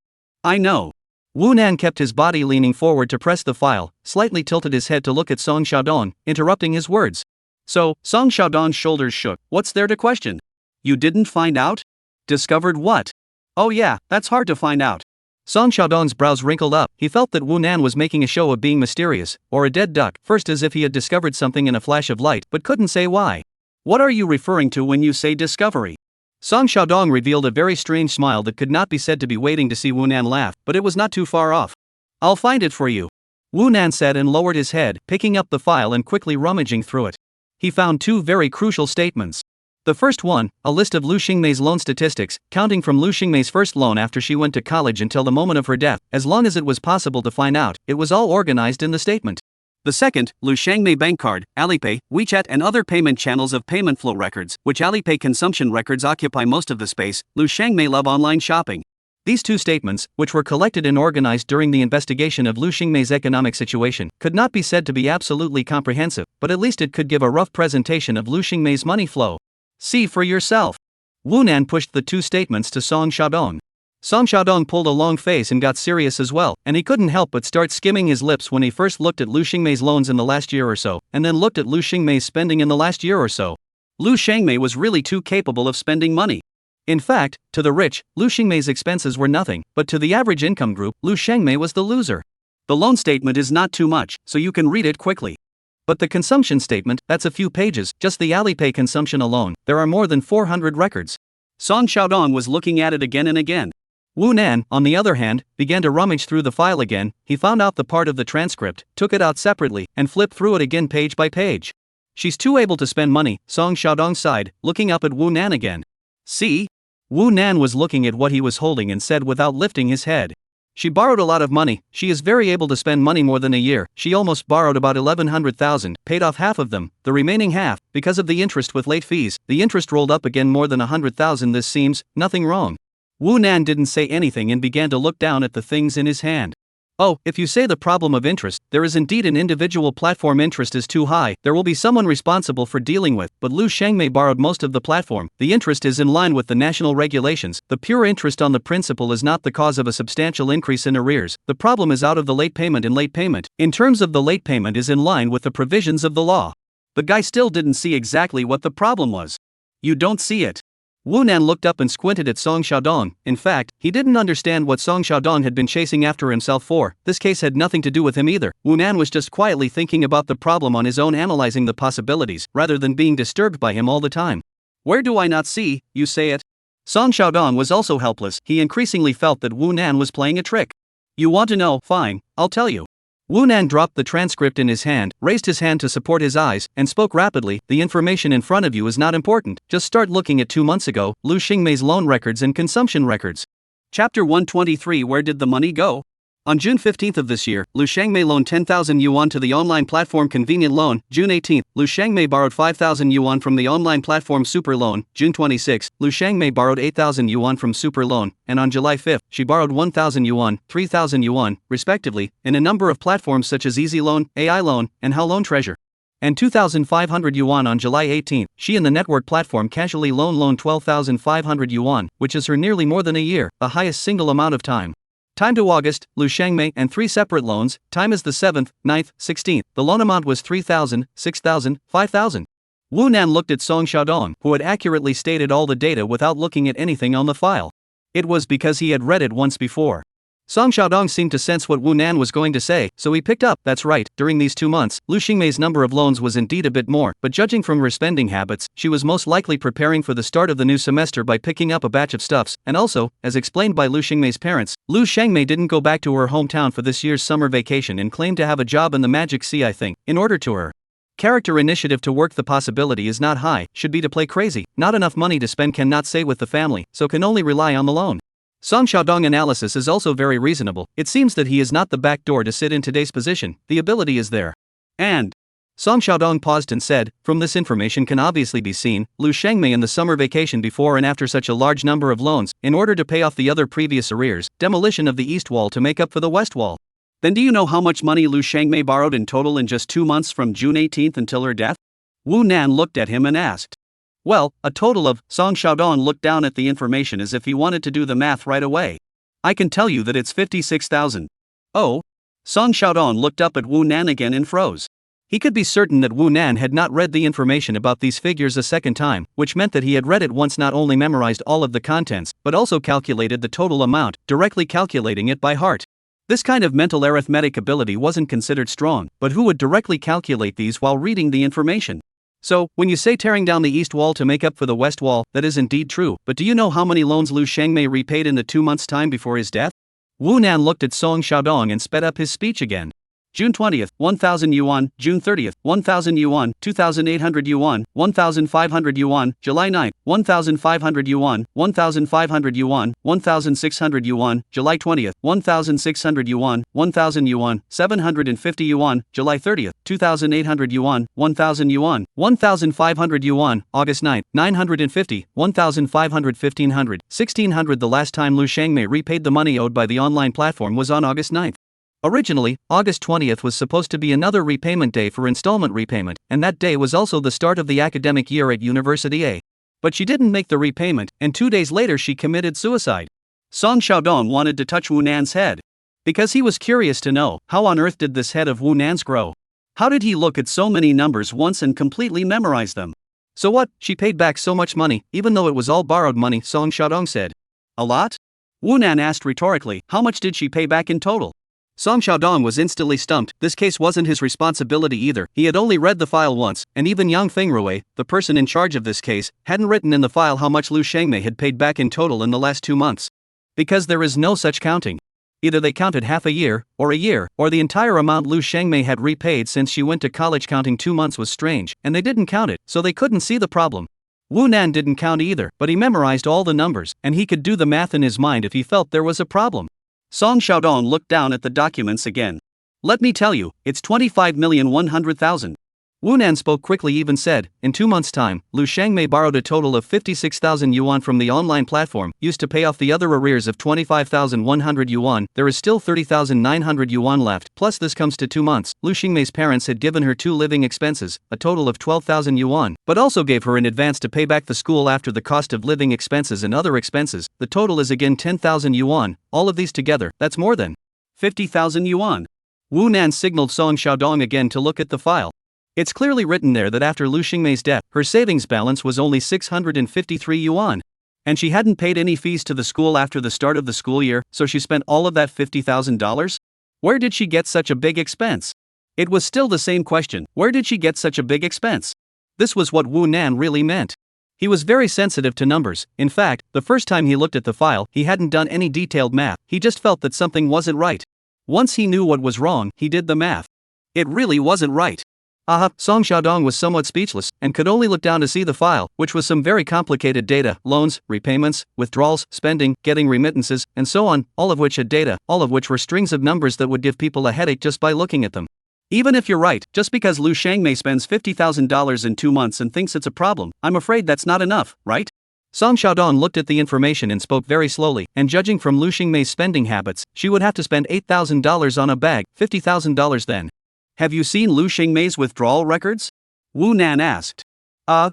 Speaker 1: I know. Wu Nan kept his body leaning forward to press the file, slightly tilted his head to look at Song Xiaodong, interrupting his words. So, Song Xiaodong's shoulders shook, what's there to question? You didn't find out? Discovered what? Oh yeah, that's hard to find out. Song Xiaodong's brows wrinkled up, he felt that Wu Nan was making a show of being mysterious, or a dead duck, first as if he had discovered something in a flash of light, but couldn't say why. What are you referring to when you say discovery? Song Xiaodong revealed a very strange smile that could not be said to be waiting to see Wu Nan laugh, but it was not too far off. I'll find it for you. Wu Nan said and lowered his head, picking up the file and quickly rummaging through it. He found two very crucial statements. The first one, a list of Lu Xingmei's loan statistics, counting from Lu Xingmei's first loan after she went to college until the moment of her death, as long as it was possible to find out, it was all organized in the statement. The second, Lu Xiangmei bank card, Alipay, WeChat and other payment channels of payment flow records, which Alipay consumption records occupy most of the space. Lu Xiangmei love online shopping. These two statements, which were collected and organized during the investigation of Lu Xingmei's economic situation, could not be said to be absolutely comprehensive, but at least it could give a rough presentation of Lu Xingmei's money flow. See for yourself. Wu Nan pushed the two statements to Song Xiaodong. Song Xiaodong pulled a long face and got serious as well, and he couldn't help but start skimming his lips when he first looked at Lu Xingmei's loans in the last year or so, and then looked at Lu Xingmei's spending in the last year or so. Lu Xiangmei was really too capable of spending money. In fact, to the rich, Lu Xingmei's expenses were nothing, but to the average income group, Lu Xiangmei was the loser. The loan statement is not too much, so you can read it quickly. But the consumption statement, that's a few pages, just the Alipay consumption alone, there are more than 400 records. Song Xiaodong was looking at it again and again. Wu Nan, on the other hand, began to rummage through the file again. He found out the part of the transcript, took it out separately, and flipped through it again page by page. She's too able to spend money, Song Xiaodong sighed, looking up at Wu Nan again. See? Wu Nan was looking at what he was holding and said without lifting his head. She borrowed a lot of money. She is very able to spend money more than a year. She almost borrowed about 1,100,000, paid off half of them, the remaining half, because of the interest with late fees. The interest rolled up again more than 100,000. This seems, nothing wrong. Wu Nan didn't say anything and began to look down at the things in his hand. Oh, if you say the problem of interest, there is indeed an individual platform interest is too high, there will be someone responsible for dealing with, but Lu Xiangmei borrowed most of the platform, the interest is in line with the national regulations, the pure interest on the principal is not the cause of a substantial increase in arrears, the problem is out of the late payment and late payment, in terms of the late payment is in line with the provisions of the law. The guy still didn't see exactly what the problem was. You don't see it. Wu Nan looked up and squinted at Song Xiaodong. In fact, he didn't understand what Song Xiaodong had been chasing after himself for. This case had nothing to do with him either. Wu Nan was just quietly thinking about the problem on his own, analyzing the possibilities, rather than being disturbed by him all the time. Where do I not see, you say it? Song Xiaodong was also helpless. He increasingly felt that Wu Nan was playing a trick. You want to know? Fine, I'll tell you. Wu Nan dropped the transcript in his hand, raised his hand to support his eyes, and spoke rapidly. The information in front of you is not important, just start looking at 2 months ago, Lu Xingmei's loan records and consumption records. Chapter 123. Where did the money go? On June 15th of this year, Lu Xiangmei loaned 10,000 yuan to the online platform Convenient Loan. June 18th, Lu Xiangmei borrowed 5,000 yuan from the online platform Super Loan. June 26th, Lu Xiangmei borrowed 8,000 yuan from Super Loan, and on July 5th, she borrowed 1,000 yuan, 3,000 yuan, respectively, in a number of platforms such as Easy Loan, AI Loan, and How Loan Treasure. And 2,500 yuan on July 18th, she and the network platform Casually loaned 12,500 yuan, which is her nearly more than a year, the highest single amount of time. Time to August, Lu Xiangmei and 3 separate loans, time is the 7th, 9th, 16th, the loan amount was 3,000, 6,000, 5,000. Wu Nan looked at Song Xiaodong, who had accurately stated all the data without looking at anything on the file. It was because he had read it once before. Song Xiaodong seemed to sense what Wu Nan was going to say, so he picked up. That's right, during these 2 months, Lu Xingmei's number of loans was indeed a bit more, but judging from her spending habits, she was most likely preparing for the start of the new semester by picking up a batch of stuffs, and also, as explained by Lu Xingmei's parents, Lu Xiangmei didn't go back to her hometown for this year's summer vacation and claimed to have a job in the Magic Sea. I think, in order to her character initiative to work, the possibility is not high, should be to play crazy, not enough money to spend, cannot stay with the family, so can only rely on the loan. Song Xiaodong analysis is also very reasonable. It seems that he is not the back door to sit in today's position, the ability is there. And Song Xiaodong paused and said, from this information can obviously be seen, Lu Xiangmei in the summer vacation before and after such a large number of loans, in order to pay off the other previous arrears, demolition of the east wall to make up for the west wall. Then do you know how much money Lu Xiangmei borrowed in total in just 2 months from June 18th until her death? Wu Nan looked at him and asked. Well, a total of. Song Xiaodong looked down at the information as if he wanted to do the math right away. I can tell you that it's 56,000. Oh? Song Xiaodong looked up at Wu Nan again and froze. He could be certain that Wu Nan had not read the information about these figures a second time, which meant that he had read it once, not only memorized all of the contents, but also calculated the total amount, directly calculating it by heart. This kind of mental arithmetic ability wasn't considered strong, but who would directly calculate these while reading the information? So, when you say tearing down the east wall to make up for the west wall, that is indeed true, but do you know how many loans Lu Xiangmei repaid in the 2 months' time before his death? Wu Nan looked at Song Xiaodong and sped up his speech again. June 20th, 1000 yuan, June 30th, 1000 yuan, 2800 yuan, 1500 yuan, July 9th, 1500 yuan, 1500 yuan, 1600 yuan, July 20th, 1600 yuan, 1000 yuan, 750 yuan, July 30th, 2800 yuan, 1000 yuan, 1500 yuan, August 9th, 950, 1500, 1500, 1600. The last time Lu Shangmei repaid the money owed by the online platform was on August 9th. Originally, August 20th was supposed to be another repayment day for installment repayment, and that day was also the start of the academic year at University A. But she didn't make the repayment, and 2 days later she committed suicide. Song Xiaodong wanted to touch Wu Nan's head, because he was curious to know, how on earth did this head of Wu Nan's grow? How did he look at so many numbers once and completely memorize them? So what, she paid back so much money, even though it was all borrowed money, Song Xiaodong said. A lot? Wu Nan asked rhetorically, how much did she pay back in total? Song Xiaodong was instantly stumped. This case wasn't his responsibility either. He had only read the file once, and even Yang Fengrui, the person in charge of this case, hadn't written in the file how much Lu Shangmei had paid back in total in the last 2 months. Because there is no such counting. Either they counted half a year, or the entire amount Lu Shangmei had repaid since she went to college. Counting 2 months was strange, and they didn't count it, so they couldn't see the problem. Wu Nan didn't count either, but he memorized all the numbers, and he could do the math in his mind if he felt there was a problem. Song Xiaodong looked down at the documents again. Let me tell you, it's 25,100,000. Wu Nan spoke quickly, even said, in 2 months' time, Lu Shangmei borrowed a total of 56,000 yuan from the online platform, used to pay off the other arrears of 25,100 yuan, there is still 30,900 yuan left, plus this comes to 2 months. Lu Shangmei's parents had given her 2 living expenses, a total of 12,000 yuan, but also gave her in advance to pay back the school after the cost of living expenses and other expenses. The total is again 10,000 yuan, all of these together, that's more than 50,000 yuan. Wu Nan signaled Song Xiaodong again to look at the file. It's clearly written there that after Lu Shangmei's death, her savings balance was only 653 yuan. And she hadn't paid any fees to the school after the start of the school year, so she spent all of that $50,000? Where did she get such a big expense? It was still the same question, where did she get such a big expense? This was what Wu Nan really meant. He was very sensitive to numbers. In fact, the first time he looked at the file, he hadn't done any detailed math, he just felt that something wasn't right. Once he knew what was wrong, he did the math. It really wasn't right. Song Xiaodong was somewhat speechless, and could only look down to see the file, which was some very complicated data, loans, repayments, withdrawals, spending, getting remittances, and so on, all of which had data, all of which were strings of numbers that would give people a headache just by looking at them. Even if you're right, just because Lu Shangmei spends $50,000 in 2 months and thinks it's a problem, I'm afraid that's not enough, right? Song Xiaodong looked at the information and spoke very slowly, and judging from Lu Shangmei's spending habits, she would have to spend $8,000 on a bag, $50,000 then. Have you seen Lu Shangmei's withdrawal records? Wu Nan asked.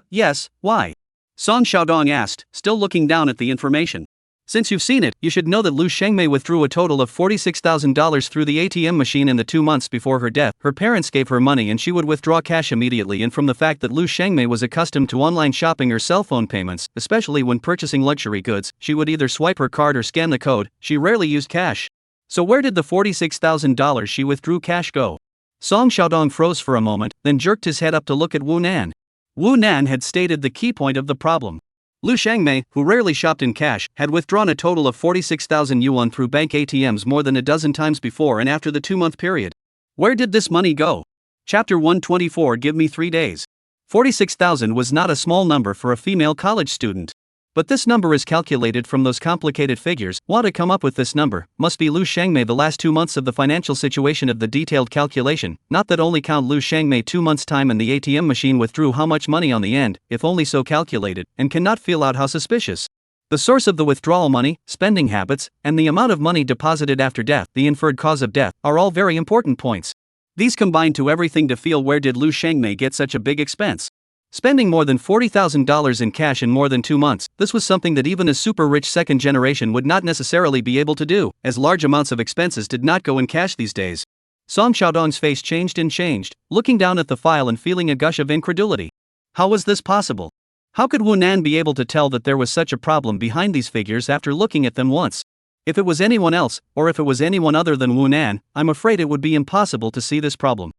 Speaker 1: Yes, why? Song Xiaodong asked, still looking down at the information. Since you've seen it, you should know that Lu Shangmei withdrew a total of $46,000 through the ATM machine in the 2 months before her death. Her parents gave her money and she would withdraw cash immediately, and from the fact that Lu Shangmei was accustomed to online shopping or cell phone payments, especially when purchasing luxury goods, she would either swipe her card or scan the code. She rarely used cash. So where did the $46,000 she withdrew cash go? Song Xiaodong froze for a moment, then jerked his head up to look at Wu Nan. Wu Nan had stated the key point of the problem. Lu Shangmei, who rarely shopped in cash, had withdrawn a total of 46,000 yuan through bank ATMs more than a dozen times before and after the 2-month period. Where did this money go? Chapter 124. Give me 3 days. 46,000 was not a small number for a female college student. But this number is calculated from those complicated figures. How to come up with this number must be Lu Shangmei the last 2 months of the financial situation of the detailed calculation, not that only count Lu Shangmei 2 months' time and the ATM machine withdrew how much money on the end, if only so calculated, and cannot feel out how suspicious. The source of the withdrawal money, spending habits, and the amount of money deposited after death, the inferred cause of death, are all very important points. These combine to everything to feel where did Lu Shangmei get such a big expense. Spending more than $40,000 in cash in more than 2 months, this was something that even a super-rich second generation would not necessarily be able to do, as large amounts of expenses did not go in cash these days. Song Xiaodong's face changed, looking down at the file and feeling a gush of incredulity. How was this possible? How could Wu Nan be able to tell that there was such a problem behind these figures after looking at them once? If it was anyone else, or if it was anyone other than Wu Nan, I'm afraid it would be impossible to see this problem.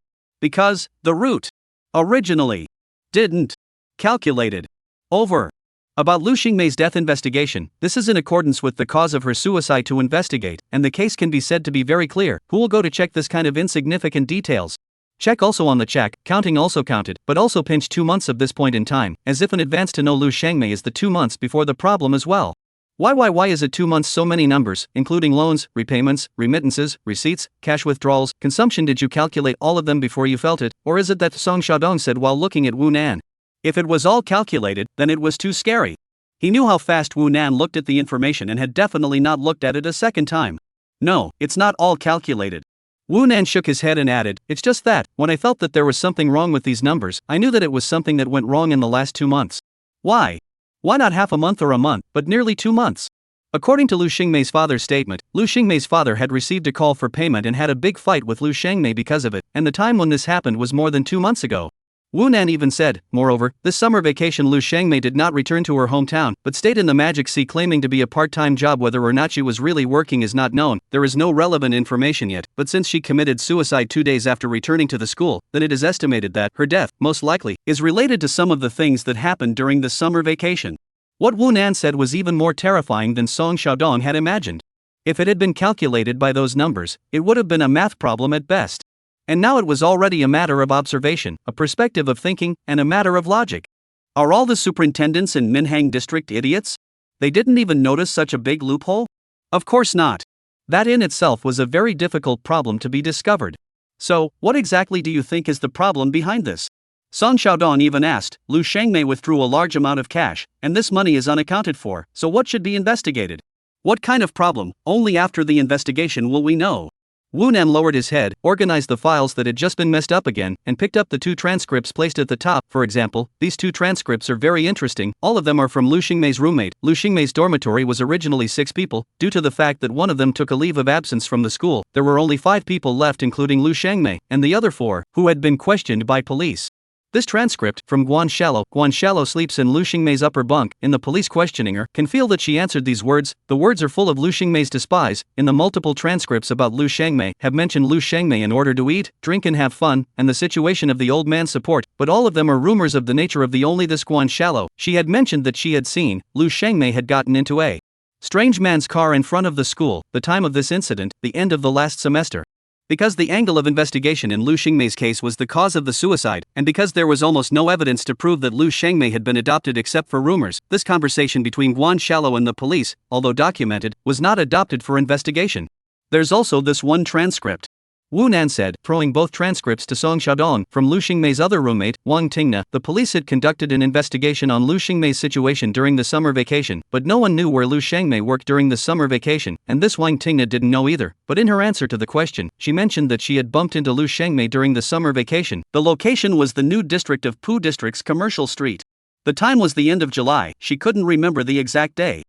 Speaker 1: Because the root originally didn't calculated over About Lu Xingmei's death investigation, this is in accordance with the cause of her suicide to investigate, and the case can be said to be very clear. Who will go to check this kind of insignificant details? Check also on the check, counting also counted, but also pinch 2 months of this point in time, as if in advance to know Lu Xingmei is the 2 months before the problem as well. Why is it 2 months so many numbers, including loans, repayments, remittances, receipts, cash withdrawals, consumption? Did you calculate all of them before you felt it, or is it that Song Xiaodong said while looking at Wu Nan? If it was all calculated, then it was too scary. He knew how fast Wu Nan looked at the information and had definitely not looked at it a second time. No, it's not all calculated. Wu Nan shook his head and added, it's just that, when I felt that there was something wrong with these numbers, I knew that it was something that went wrong in the last 2 months. Why? Why not half a month or a month, but nearly 2 months? According to Lu Xingmei's father's statement, Lu Xingmei's father had received a call for payment and had a big fight with Lu Xingmei because of it, and the time when this happened was more than 2 months ago. Wu Nan even said, moreover, this summer vacation Lu Xingmei did not return to her hometown, but stayed in the Magic Sea claiming to be a part-time job. Whether or not she was really working is not known, there is no relevant information yet, but since she committed suicide 2 days after returning to the school, then it is estimated that her death, most likely, is related to some of the things that happened during the summer vacation. What Wu Nan said was even more terrifying than Song Xiaodong had imagined. If it had been calculated by those numbers, it would have been a math problem at best. And now it was already a matter of observation, a perspective of thinking, and a matter of logic. Are all the superintendents in Minhang district idiots? They didn't even notice such a big loophole? Of course not. That in itself was a very difficult problem to be discovered. So, what exactly do you think is the problem behind this? Song Xiaodong even asked, Lu Xingmei withdrew a large amount of cash, and this money is unaccounted for, so what should be investigated? What kind of problem? Only after the investigation will we know. Wu Nan lowered his head, organized the files that had just been messed up again, and picked up the 2 transcripts placed at the top. For example, these 2 transcripts are very interesting. All of them are from Lu Xingmei's roommate. Lu Xingmei's dormitory was originally 6 people. Due to the fact that one of them took a leave of absence from the school, there were only 5 people left, including Lu Xingmei, and the other 4, who had been questioned by police. This transcript, from Guan Xialo sleeps in Lu Xingmei's upper bunk. In the police questioning her, can feel that she answered these words. The words are full of Lu Xingmei's despise. In the multiple transcripts about Lu Xingmei, have mentioned Lu Xingmei in order to eat, drink and have fun, and the situation of the old man's support, but all of them are rumors of the nature of the only this Guan Xialo. She had mentioned that she had seen, Lu Xingmei had gotten into a strange man's car in front of the school, the time of this incident, the end of the last semester. Because the angle of investigation in Lu Xingmei's case was the cause of the suicide, and because there was almost no evidence to prove that Lu Xingmei had been adopted except for rumors, this conversation between Guan Xialo and the police, although documented, was not adopted for investigation. There's also this one transcript. Wu Nan said, throwing both transcripts to Song Xiaodong, from Lu Xingmei's other roommate, Wang Tingna. The police had conducted an investigation on Lu Xingmei's situation during the summer vacation, but no one knew where Lu Xingmei worked during the summer vacation, and this Wang Tingna didn't know either. But in her answer to the question, she mentioned that she had bumped into Lu Xingmei during the summer vacation. The location was the new district of Pu District's Commercial Street. The time was the end of July. She couldn't remember the exact day.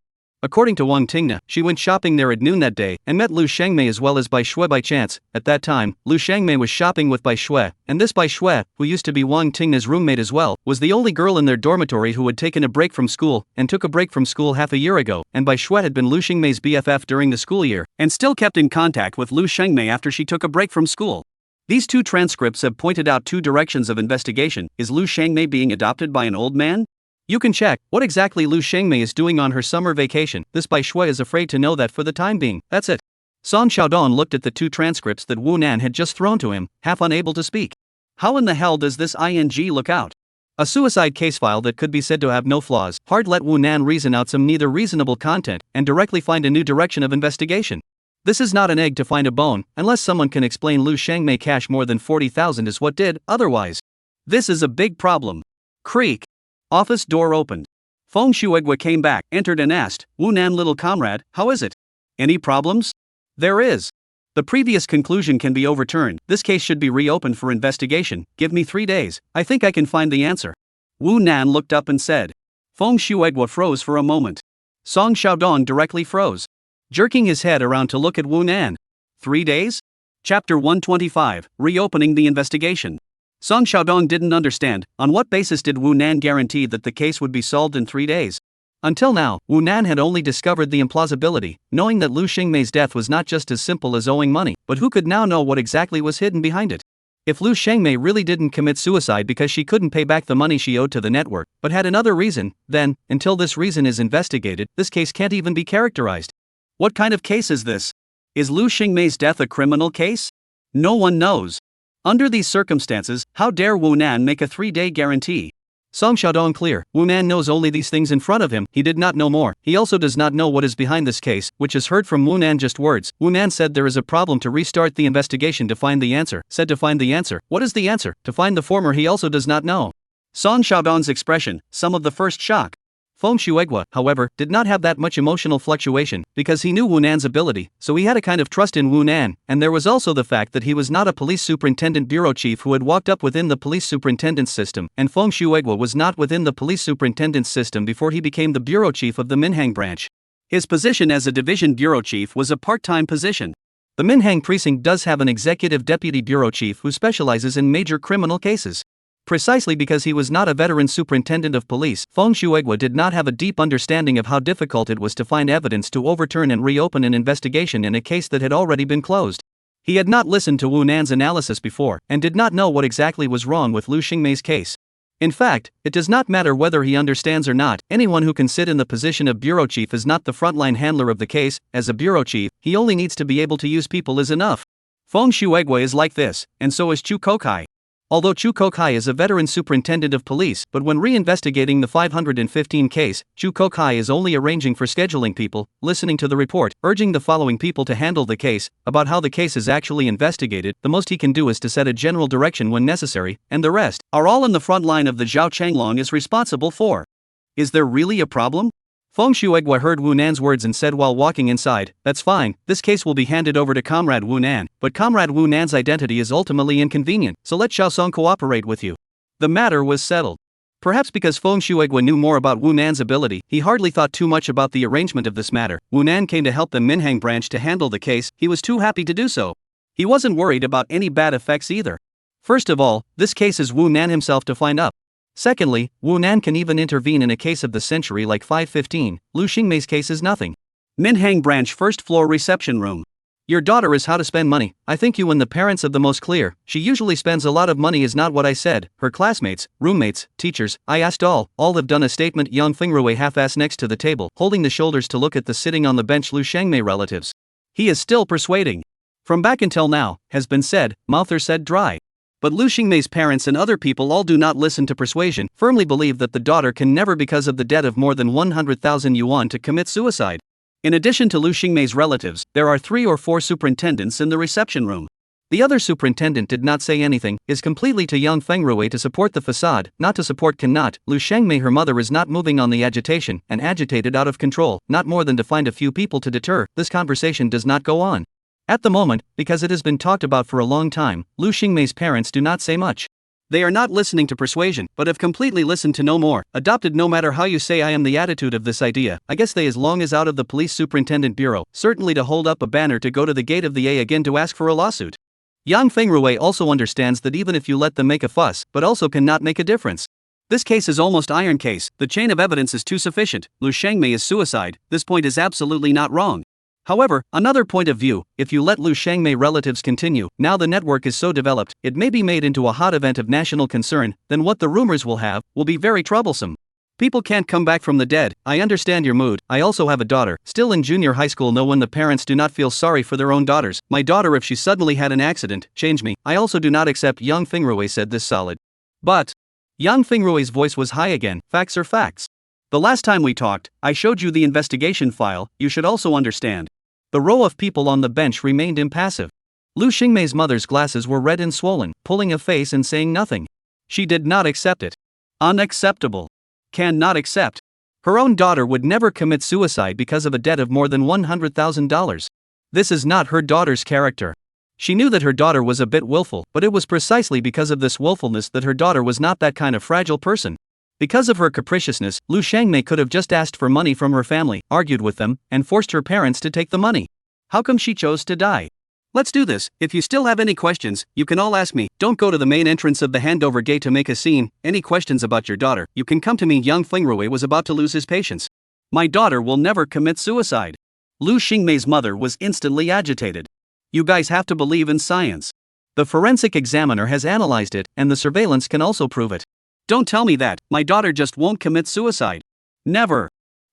Speaker 1: According to Wang Tingna, she went shopping there at noon that day, and met Lu Xingmei as well as Bai Shui by chance. At that time, Lu Xingmei was shopping with Bai Shui, and this Bai Shui, who used to be Wang Tingna's roommate as well, was the only girl in their dormitory who had taken a break from school, and took a break from school half a year ago, and Bai Shui had been Lu Xingmei's BFF during the school year, and still kept in contact with Lu Xingmei after she took a break from school. These 2 transcripts have pointed out 2 directions of investigation. Is Lu Xingmei being adopted by an old man? You can check what exactly Lu Xingmei is doing on her summer vacation. This Bai Shui is afraid to know that for the time being. That's it. Song Xiaodong looked at the 2 transcripts that Wu Nan had just thrown to him, half unable to speak. How in the hell does this ing look out? A suicide case file that could be said to have no flaws. Hard let Wu Nan reason out some neither reasonable content, and directly find a new direction of investigation. This is not an egg to find a bone, unless someone can explain Lu Xingmei cash more than 40,000 is what did, otherwise. This is a big problem. Creak. Office door opened. Feng Shuigua came back, entered and asked, Wu Nan little comrade, how is it? Any problems? There is. The previous conclusion can be overturned. This case should be reopened for investigation. Give me 3 days. I think I can find the answer. Wu Nan looked up and said. Feng Shuigua froze for a moment. Song Xiaodong directly froze, jerking his head around to look at Wu Nan. 3 days? Chapter 125, Reopening the Investigation. Song Xiaodong didn't understand, on what basis did Wu Nan guarantee that the case would be solved in 3 days? Until now, Wu Nan had only discovered the implausibility, knowing that Lu Xingmei's death was not just as simple as owing money, but who could now know what exactly was hidden behind it? If Lu Shengmei really didn't commit suicide because she couldn't pay back the money she owed to the network, but had another reason, then, until this reason is investigated, this case can't even be characterized. What kind of case is this? Is Lu Shengmei's death a criminal case? No one knows. Under these circumstances, how dare Wu Nan make a 3-day guarantee? Song Xiaodong clear, Wu Nan knows only these things in front of him, he did not know more. He also does not know what is behind this case, which is heard from Wu Nan just words. Wu Nan said there is a problem to restart the investigation to find the answer. Said to find the answer. What is the answer? To find the former he also does not know. Song Xiaodong's expression, some of the first shock. Feng Shuegua, however, did not have that much emotional fluctuation, because he knew Wu Nan's ability, so he had a kind of trust in Wu Nan, and there was also the fact that he was not a police superintendent bureau chief who had walked up within the police superintendent's system, and Feng Shuegua was not within the police superintendent's system before he became the bureau chief of the Minhang branch. His position as a division bureau chief was a part-time position. The Minhang precinct does have an executive deputy bureau chief who specializes in major criminal cases. Precisely because he was not a veteran superintendent of police, Feng Shuegua did not have a deep understanding of how difficult it was to find evidence to overturn and reopen an investigation in a case that had already been closed. He had not listened to Wu Nan's analysis before, and did not know what exactly was wrong with Lu Shengmei's case. In fact, it does not matter whether he understands or not, anyone who can sit in the position of bureau chief is not the frontline handler of the case. As a bureau chief, he only needs to be able to use people is enough. Feng Shuegua is like this, and so is Chu Kokai. Although Chu Kokai is a veteran superintendent of police, but when re-investigating the 515 case, Chu Kokai is only arranging for scheduling people, listening to the report, urging the following people to handle the case, about how the case is actually investigated. The most he can do is to set a general direction when necessary, and the rest are all in the front line of the Zhao Changlong is responsible for. Is there really a problem? Feng Shuegua heard Wu Nan's words and said while walking inside, "That's fine, this case will be handed over to Comrade Wu Nan, but Comrade Wu Nan's identity is ultimately inconvenient, so let Xiao Song cooperate with you." The matter was settled. Perhaps because Feng Shuegua knew more about Wu Nan's ability, he hardly thought too much about the arrangement of this matter. Wu Nan came to help the Minhang branch to handle the case, he was too happy to do so. He wasn't worried about any bad effects either. First of all, this case is Wu Nan himself to find up. Secondly, Wu Nan can even intervene in a case of the century like 515, Lu Shengmei's case is nothing. Minhang branch first floor reception room. Your daughter is how to spend money, I think you and the parents of the most clear, she usually spends a lot of money is not what I said, her classmates, roommates, teachers, I asked all have done a statement. Yang Fingrui half-ass next to the table, holding the shoulders to look at the sitting on the bench Lu Shengmei relatives. He is still persuading. From back until now, has been said, Mouther said dry. But Lu Shengmei's parents and other people all do not listen to persuasion, firmly believe that the daughter can never because of the debt of more than 100,000 yuan to commit suicide. In addition to Lu Shengmei's relatives, there are 3 or 4 superintendents in the reception room. The other superintendent did not say anything, is completely to Yang Fengrui to support the facade, not to support cannot. Lu Shengmei her mother is not moving on the agitation, and agitated out of control, not more than to find a few people to deter. This conversation does not go on. At the moment, because it has been talked about for a long time, Lu Shengmei's parents do not say much. They are not listening to persuasion, but have completely listened to no more, adopted no matter how you say I am the attitude of this idea. I guess they as long as out of the police superintendent bureau, certainly to hold up a banner to go to the gate of the A again to ask for a lawsuit. Yang Fengrui also understands that even if you let them make a fuss, but also cannot make a difference. This case is almost iron case, the chain of evidence is too sufficient, Lu Shengmei is suicide, this point is absolutely not wrong. However, another point of view, if you let Lu Shengmei relatives continue, now the network is so developed, it may be made into a hot event of national concern, then what the rumors will have, will be very troublesome. People can't come back from the dead. I understand your mood, I also have a daughter, still in junior high school. No, when the parents do not feel sorry for their own daughters, my daughter if she suddenly had an accident, change me, I also do not accept. Yang Fengrui said this solid. But, Yang Fengrui's voice was high again, facts are facts. The last time we talked, I showed you the investigation file, you should also understand. The row of people on the bench remained impassive. Lu Shengmei's mother's glasses were red and swollen, pulling a face and saying nothing. She did not accept it. Unacceptable. Cannot accept. Her own daughter would never commit suicide because of a debt of more than $100,000. This is not her daughter's character. She knew that her daughter was a bit willful, but it was precisely because of this willfulness that her daughter was not that kind of fragile person. Because of her capriciousness, Lu Shengmei could have just asked for money from her family, argued with them, and forced her parents to take the money. How come she chose to die? Let's do this. If you still have any questions, you can all ask me. Don't go to the main entrance of the handover gate to make a scene. Any questions about your daughter, you can come to me. Yang Fengrui was about to lose his patience. My daughter will never commit suicide. Lu Shengmei's mother was instantly agitated. You guys have to believe in science. The forensic examiner has analyzed it, and the surveillance can also prove it. Don't tell me that, my daughter just won't commit suicide. Never.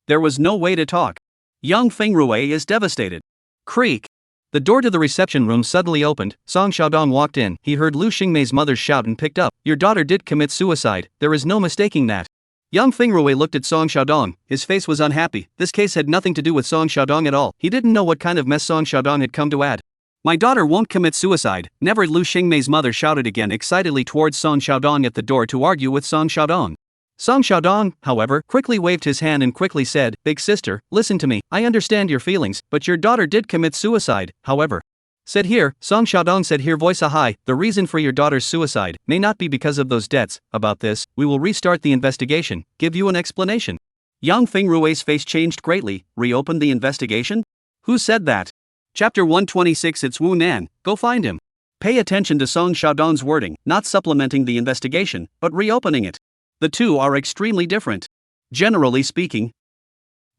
Speaker 1: There was no way to talk. Young Fengrui is devastated. Creak. The door to the reception room suddenly opened. Song Xiaodong walked in. He heard Lu Xingmei's mother shout and picked up. Your daughter did commit suicide, there is no mistaking that. Young Fengrui looked at Song Xiaodong. His face was unhappy. This case had nothing to do with Song Xiaodong at all. He didn't know what kind of mess Song Xiaodong had come to add. My daughter won't commit suicide, never. Lu Xingmei's mother shouted again excitedly towards Song Xiaodong at the door to argue with Song Xiaodong. Song Xiaodong, however, quickly waved his hand and quickly said, Big sister, listen to me, I understand your feelings, but your daughter did commit suicide, however. Said here, Song Xiaodong said here voice high, the reason for your daughter's suicide may not be because of those debts. About this, we will restart the investigation, give you an explanation. Yang Fengrui's face changed greatly. Reopen the investigation? Who said that? Chapter 126. It's Wu Nan, go find him. Pay attention to Song Xiaodong's wording, not supplementing the investigation, but reopening it. The two are extremely different. Generally speaking,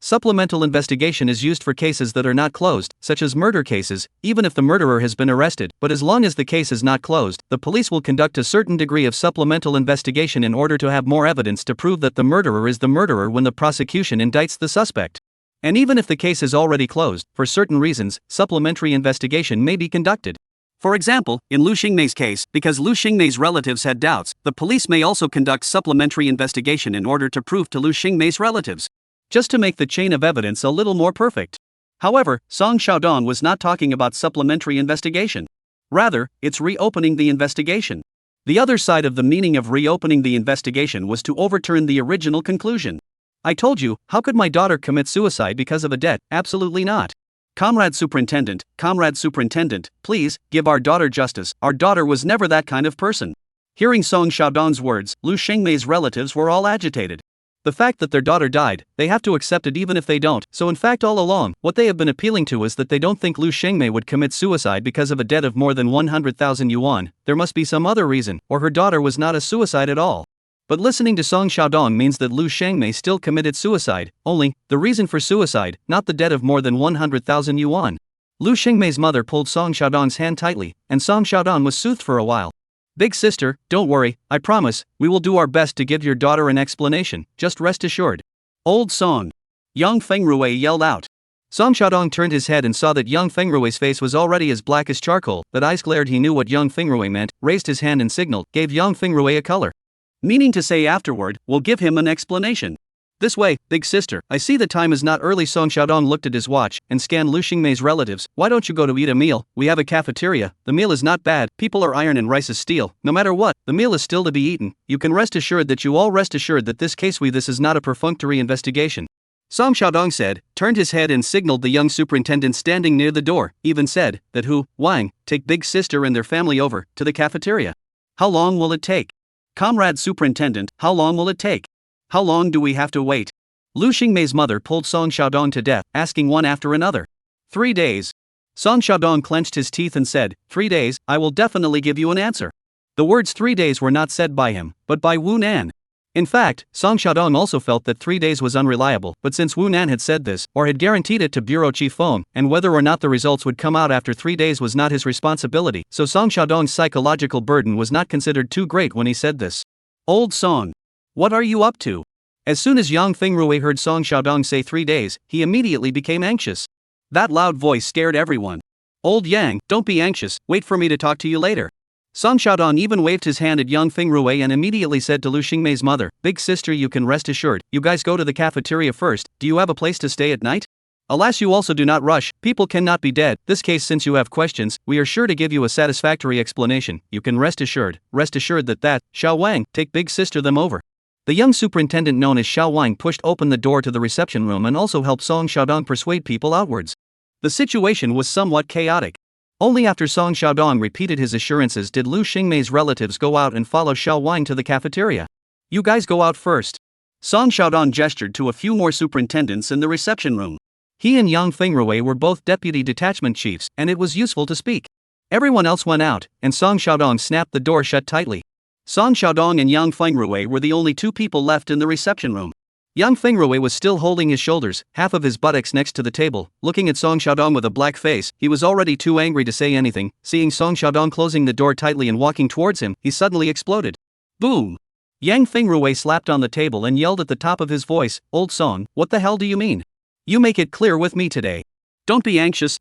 Speaker 1: supplemental investigation is used for cases that are not closed, such as murder cases, even if the murderer has been arrested, but as long as the case is not closed, the police will conduct a certain degree of supplemental investigation in order to have more evidence to prove that the murderer is the murderer when the prosecution indicts the suspect. And even if the case is already closed, for certain reasons, supplementary investigation may be conducted. For example, in Lu Xingmei's case, because Lu Xingmei's relatives had doubts, the police may also conduct supplementary investigation in order to prove to Lu Xingmei's relatives, just to make the chain of evidence a little more perfect. However, Song Xiaodong was not talking about supplementary investigation. Rather, it's reopening the investigation. The other side of the meaning of reopening the investigation was to overturn the original conclusion. I told you, how could my daughter commit suicide because of a debt? Absolutely not. Comrade Superintendent, please, give our daughter justice. Our daughter was never that kind of person. Hearing Song Xiaodong's words, Lu Xingmei's relatives were all agitated. The fact that their daughter died, they have to accept it even if they don't. So in fact all along, what they have been appealing to is that they don't think Lu Xingmei would commit suicide because of a debt of more than 100,000 yuan. There must be some other reason, or her daughter was not a suicide at all. But listening to Song Xiaodong means that Lu Xingmei still committed suicide, only, the reason for suicide, not the debt of more than 100,000 yuan. Lu Xingmei's mother pulled Song Xiaodong's hand tightly, and Song Xiaodong was soothed for a while. Big sister, don't worry, I promise, we will do our best to give your daughter an explanation, just rest assured. Old Song. Yang Fengrui yelled out. Song Xiaodong turned his head and saw that Yang Fengrui's face was already as black as charcoal, that eyes glared. He knew what Yang Fengrui meant, raised his hand and signaled, gave Yang Fengrui a color. Meaning to say afterward, we'll give him an explanation. This way, big sister, I see the time is not early. Song Xiaodong looked at his watch and scanned Lu Xingmei's relatives. Why don't you go to eat a meal? We have a cafeteria, the meal is not bad, people are iron and rice is steel. No matter what, the meal is still to be eaten. You can rest assured that this is not a perfunctory investigation. Song Xiaodong said, turned his head and signaled the young superintendent standing near the door, even said that Wang, take big sister and their family over to the cafeteria. How long will it take? Comrade Superintendent, how long will it take? How long do we have to wait? Lu Xingmei's mother pulled Song Xiaodong to death, asking one after another. 3 days. Song Xiaodong clenched his teeth and said, 3 days, I will definitely give you an answer. The words 3 days were not said by him, but by Wu Nan. In fact, Song Xiaodong also felt that 3 days was unreliable, but since Wu Nan had said this, or had guaranteed it to Bureau Chief Feng, and whether or not the results would come out after 3 days was not his responsibility, so Song Xiaodong's psychological burden was not considered too great when he said this. Old Song. What are you up to? As soon as Yang Fengrui heard Song Xiaodong say 3 days, he immediately became anxious. That loud voice scared everyone. Old Yang, don't be anxious, wait for me to talk to you later. Song Xiaodong even waved his hand at Yang Fengrui and immediately said to Lu Xingmei's mother, big sister, you can rest assured, you guys go to the cafeteria first. Do you have a place to stay at night? Alas, you also do not rush, people cannot be dead. This case, since you have questions, we are sure to give you a satisfactory explanation. You can rest assured that Xiao Wang, take big sister them over. The young superintendent known as Xiao Wang pushed open the door to the reception room and also helped Song Xiaodong persuade people outwards. The situation was somewhat chaotic. Only after Song Xiaodong repeated his assurances did Lu Xingmei's relatives go out and follow Xiao Wang to the cafeteria. You guys go out first. Song Xiaodong gestured to a few more superintendents in the reception room. He and Yang Fengrui were both deputy detachment chiefs, and it was useful to speak. Everyone else went out, and Song Xiaodong snapped the door shut tightly. Song Xiaodong and Yang Fengrui were the only two people left in the reception room. Yang Fengrui was still holding his shoulders, half of his buttocks next to the table, looking at Song Xiaodong with a black face. He was already too angry to say anything. Seeing Song Xiaodong closing the door tightly and walking towards him, he suddenly exploded. Boom! Yang Fengrui slapped on the table and yelled at the top of his voice, "Old Song, what the hell do you mean? You make it clear with me today. Don't be anxious,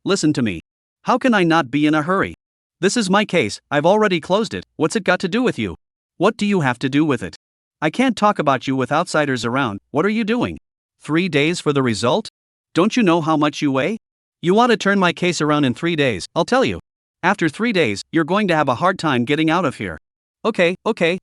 Speaker 1: listen to me. How can I not be in a hurry? This is my case, I've already closed it, what's it got to do with you? What do you have to do with it? I can't talk about you with outsiders around, what are you doing? 3 days for the result? Don't you know how much you weigh? You want to turn my case around in 3 days, I'll tell you. After 3 days, you're going to have a hard time getting out of here. Okay,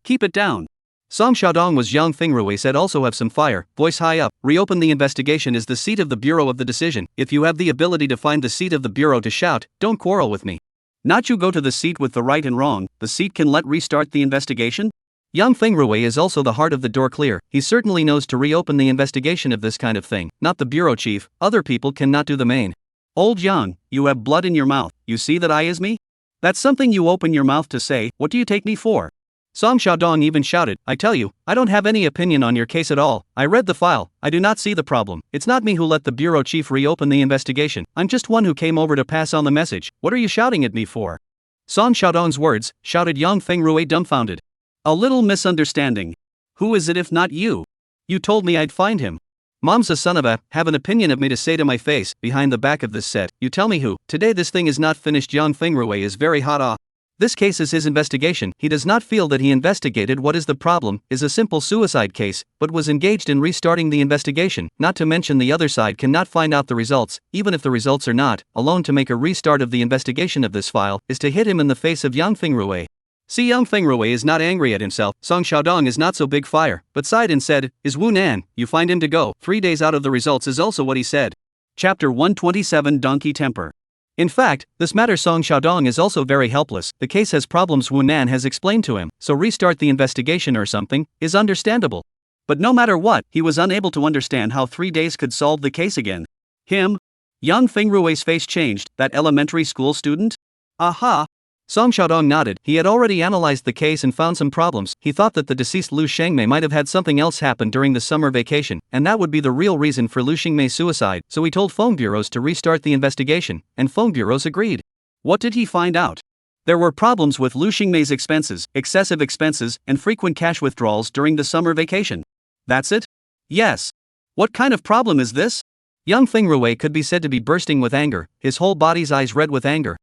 Speaker 1: keep it down." Song Xiaodong was Yang Fengrui said also have some fire, voice high up, "Reopen the investigation is the seat of the bureau of the decision. If you have the ability to find the seat of the bureau to shout, don't quarrel with me. Not you go to the seat with the right and wrong, the seat can let restart the investigation?" Yang Fengrui is also the heart of the door clear, he certainly knows to reopen the investigation of this kind of thing, not the bureau chief, other people cannot do the main. "Old Yang, you have blood in your mouth, you see that I is me? That's something you open your mouth to say, what do you take me for?" Song Xiaodong even shouted, "I tell you, I don't have any opinion on your case at all, I read the file, I do not see the problem, it's not me who let the bureau chief reopen the investigation, I'm just one who came over to pass on the message, what are you shouting at me for?" Song Xiaodong's words, shouted Yang Fengrui dumbfounded. "A little misunderstanding. Who is it if not you? You told me I'd find him. Mom's a son of a, have an opinion of me to say to my face, behind the back of this set, you tell me who, today this thing is not finished." Yang Fengrui is very hot. This case is his investigation, he does not feel that he investigated what is the problem, is a simple suicide case, but was engaged in restarting the investigation, not to mention the other side cannot find out the results, even if the results are not, alone to make a restart of the investigation of this file, is to hit him in the face of Yang Fengrui. See, Yang Fengrui is not angry at himself, Song Xiaodong is not so big fire, but sighed and said, "Is Wu Nan, you find him to go, 3 days out of the results is also what he said." Chapter 127 Donkey Temper. In fact, this matter Song Xiaodong is also very helpless, the case has problems Wu Nan has explained to him, so restart the investigation or something, is understandable. But no matter what, he was unable to understand how 3 days could solve the case again. Him? Yang Fengrui's face changed, that elementary school student? Aha! Song Xiaodong nodded, he had already analyzed the case and found some problems, he thought that the deceased Lu Shengmei might have had something else happen during the summer vacation, and that would be the real reason for Lu Shengmei's suicide, so he told phone bureaus to restart the investigation, and phone bureaus agreed. What did he find out? There were problems with Lu Shengmei's expenses, excessive expenses, and frequent cash withdrawals during the summer vacation. That's it? Yes. What kind of problem is this? Yang Fengrui could be said to be bursting with anger, his whole body's eyes red with anger.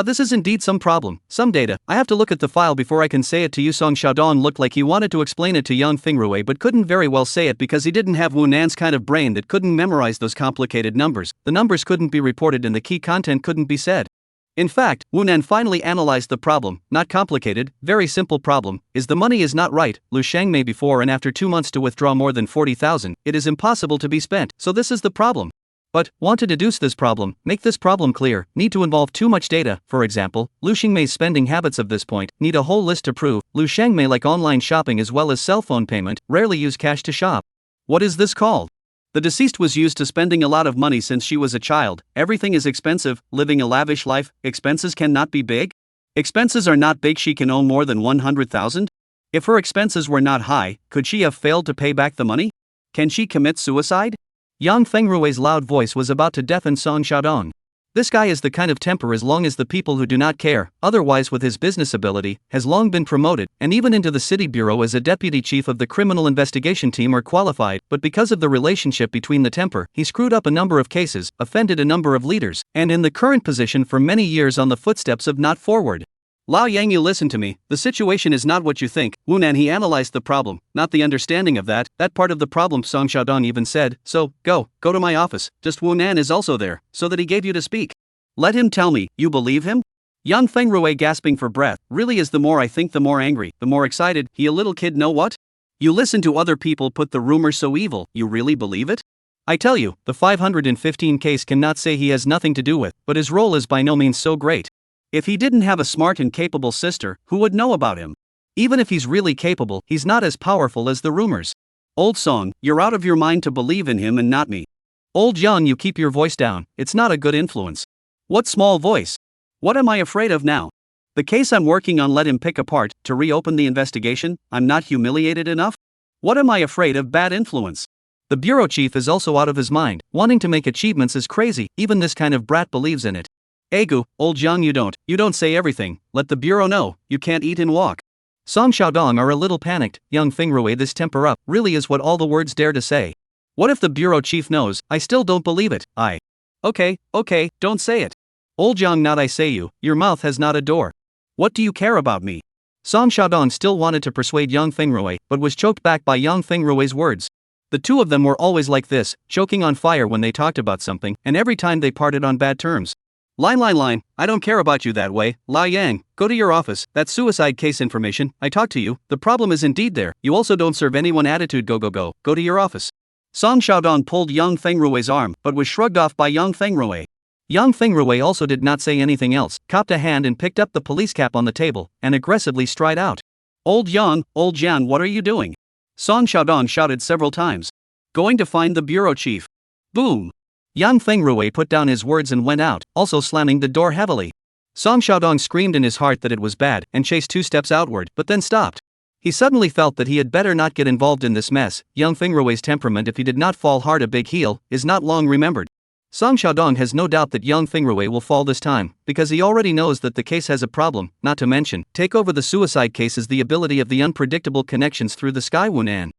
Speaker 1: This is indeed some problem, some data, I have to look at the file before I can say it to you. Song Xiaodong looked like he wanted to explain it to Yang Fengrui but couldn't very well say it because he didn't have Wu Nan's kind of brain that couldn't memorize those complicated numbers, the numbers couldn't be reported and the key content couldn't be said. In fact, Wu Nan finally analyzed the problem, not complicated, very simple problem, is the money is not right, Lu Shengmei before and after 2 months to withdraw more than 40,000, it is impossible to be spent, so this is the problem. But, want to deduce this problem, make this problem clear, need to involve too much data, for example, Lu Shengmei's spending habits of this point, need a whole list to prove, Lu Shengmei like online shopping as well as cell phone payment, rarely use cash to shop. What is this called? The deceased was used to spending a lot of money since she was a child, everything is expensive, living a lavish life, expenses cannot be big? Expenses are not big, she can own more than 100,000? If her expenses were not high, could she have failed to pay back the money? Can she commit suicide? Yang Fengrui's loud voice was about to deafen Song Xiaodong. This guy is the kind of temper as long as the people who do not care, otherwise with his business ability, has long been promoted, and even into the city bureau as a deputy chief of the criminal investigation team or qualified, but because of the relationship between the temper, he screwed up a number of cases, offended a number of leaders, and in the current position for many years on the footsteps of not forward. Lao Yang, you listen to me, the situation is not what you think, Wu Nan he analyzed the problem, not the understanding of that part of the problem. Song Xiaodong even said, so, go to my office, just Wu Nan is also there, so that he gave you to speak. Let him tell me, you believe him? Yang Fengrui gasping for breath, really is the more I think the more angry, the more excited, he a little kid know what? You listen to other people put the rumor so evil, you really believe it? I tell you, the 515 case cannot say he has nothing to do with, but his role is by no means so great. If he didn't have a smart and capable sister, who would know about him? Even if he's really capable, he's not as powerful as the rumors. Old Song, you're out of your mind to believe in him and not me. Old Yang, you keep your voice down, it's not a good influence. What small voice? What am I afraid of now? The case I'm working on let him pick apart, to reopen the investigation, I'm not humiliated enough? What am I afraid of? Bad influence. The bureau chief is also out of his mind, wanting to make achievements is crazy, even this kind of brat believes in it. Egu, old Jiang, you don't say everything, let the bureau know, you can't eat and walk. Song Xiaodong are a little panicked. Young Fengrui, this temper up really is what all the words dare to say. What if the bureau chief knows? I still don't believe it. Okay, don't say it. Old Jiang, not I say you, your mouth has not a door. What do you care about me? Song Xiaodong still wanted to persuade Yang Fengrui, but was choked back by Yang Fengrui's words. The two of them were always like this, choking on fire when they talked about something, and every time they parted on bad terms. Line, I don't care about you that way. Lai Yang, go to your office, that's suicide case information, I talked to you, the problem is indeed there, you also don't serve anyone attitude, go to your office. Song Xiaodong pulled Yang Fengrui's arm, but was shrugged off by Yang Fengrui. Yang Fengrui also did not say anything else, copped a hand and picked up the police cap on the table, and aggressively stride out. Old Yang, old Jian, what are you doing? Song Xiaodong shouted several times. Going to find the bureau chief. Boom. Yang Fengrui put down his words and went out, also slamming the door heavily. Song Xiaodong screamed in his heart that it was bad, and chased 2 steps outward, but then stopped. He suddenly felt that he had better not get involved in this mess. Yang Fengrui's temperament, if he did not fall hard a big heel, is not long remembered. Song Xiaodong has no doubt that Yang Fengrui will fall this time, because he already knows that the case has a problem, not to mention, take over the suicide case is the ability of the unpredictable connections through the sky. Wunan.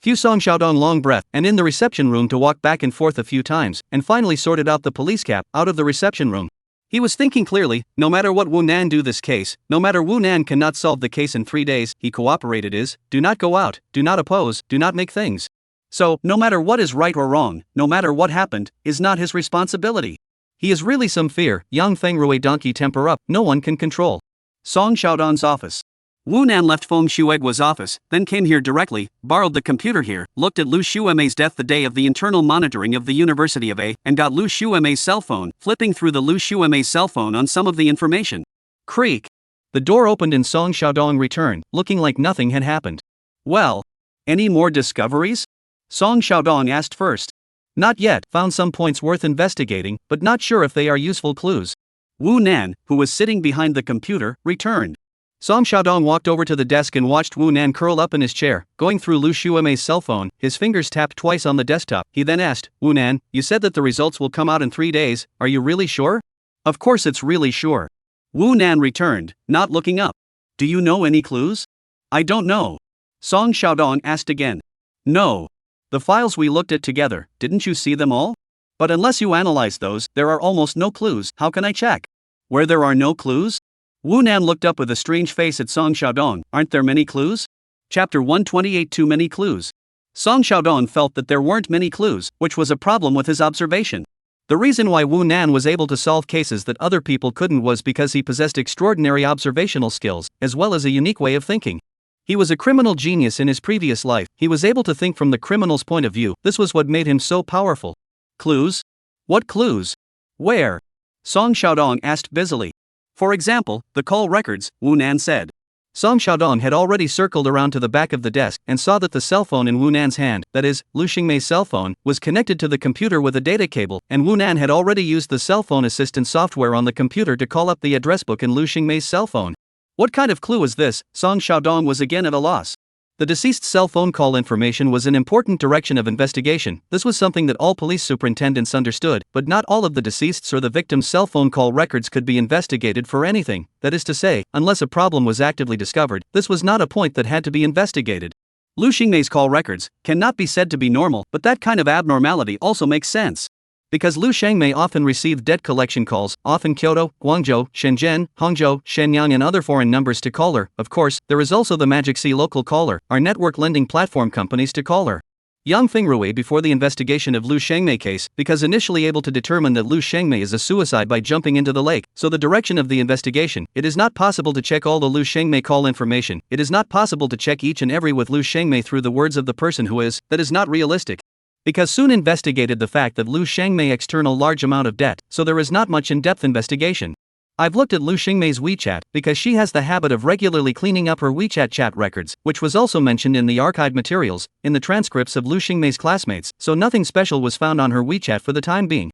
Speaker 1: Few Song Xiaodong long breath, and in the reception room to walk back and forth a few times, and finally sorted out the police cap, out of the reception room. He was thinking clearly, no matter what Wunan do this case, no matter Wunan cannot solve the case in 3 days, he cooperated is, do not go out, do not oppose, do not make things. So, no matter what is right or wrong, no matter what happened, is not his responsibility. He is really some fear. Yang Fengrui donkey temper up, no one can control. Song Xiaodong's office. Wunan left Feng Shueguo's office, then came here directly, borrowed the computer here, looked at Lu Xuemei's death the day of the internal monitoring of the University of A, and got Lu Xuemei's cell phone, flipping through the Lu Xuemei's cell phone on some of the information. Creak. The door opened and Song Xiaodong returned, looking like nothing had happened. Well, any more discoveries? Song Xiaodong asked first. Not yet, found some points worth investigating, but not sure if they are useful clues. Wu Nan, who was sitting behind the computer, returned. Song Xiaodong walked over to the desk and watched Wu Nan curl up in his chair, going through Lu Xuemei's cell phone. His fingers tapped twice on the desktop. He then asked, Wu Nan, you said that the results will come out in 3 days, are you really sure? Of course it's really sure. Wu Nan returned, not looking up. Do you know any clues? I don't know. Song Xiaodong asked again. No. The files we looked at together, didn't you see them all? But unless you analyze those, there are almost no clues, how can I check? Where there are no clues? Wu Nan looked up with a strange face at Song Xiaodong. Aren't there many clues? Chapter 128. Too many clues. Song Xiaodong felt that there weren't many clues, which was a problem with his observation. The reason why Wu Nan was able to solve cases that other people couldn't was because he possessed extraordinary observational skills, as well as a unique way of thinking. He was a criminal genius in his previous life. He was able to think from the criminal's point of view. This was what made him so powerful. Clues? What clues? Where? Song Xiaodong asked busily. For example, the call records, Wu Nan said. Song Xiaodong had already circled around to the back of the desk and saw that the cell phone in Wu Nan's hand, that is, Lu Xingmei's cell phone, was connected to the computer with a data cable, and Wu Nan had already used the cell phone assistant software on the computer to call up the address book in Lu Xingmei's cell phone. What kind of clue is this? Song Xiaodong was again at a loss. The deceased's cell phone call information was an important direction of investigation. This was something that all police superintendents understood, but not all of the deceased's or the victim's cell phone call records could be investigated for anything. That is to say, unless a problem was actively discovered, this was not a point that had to be investigated. Lu Xingmei's call records cannot be said to be normal, but that kind of abnormality also makes sense. Because Lu Xingmei often received debt collection calls, often Kyoto, Guangzhou, Shenzhen, Hangzhou, Shenyang and other foreign numbers to call her. Of course, there is also the Magic Sea local caller, our network lending platform companies to call her. Yang Fengrui before the investigation of Lu Xingmei case, because initially able to determine that Lu Xingmei is a suicide by jumping into the lake, so the direction of the investigation, it is not possible to check all the Lu Xingmei call information, it is not possible to check each and every with Lu Xingmei through the words of the person who is, that is not realistic. Because soon investigated the fact that Lu Xingmei external large amount of debt, so there is not much in-depth investigation. I've looked at Lu Xingmei's WeChat, because she has the habit of regularly cleaning up her WeChat chat records, which was also mentioned in the archived materials, in the transcripts of Lu Xingmei's classmates, so nothing special was found on her WeChat for the time being.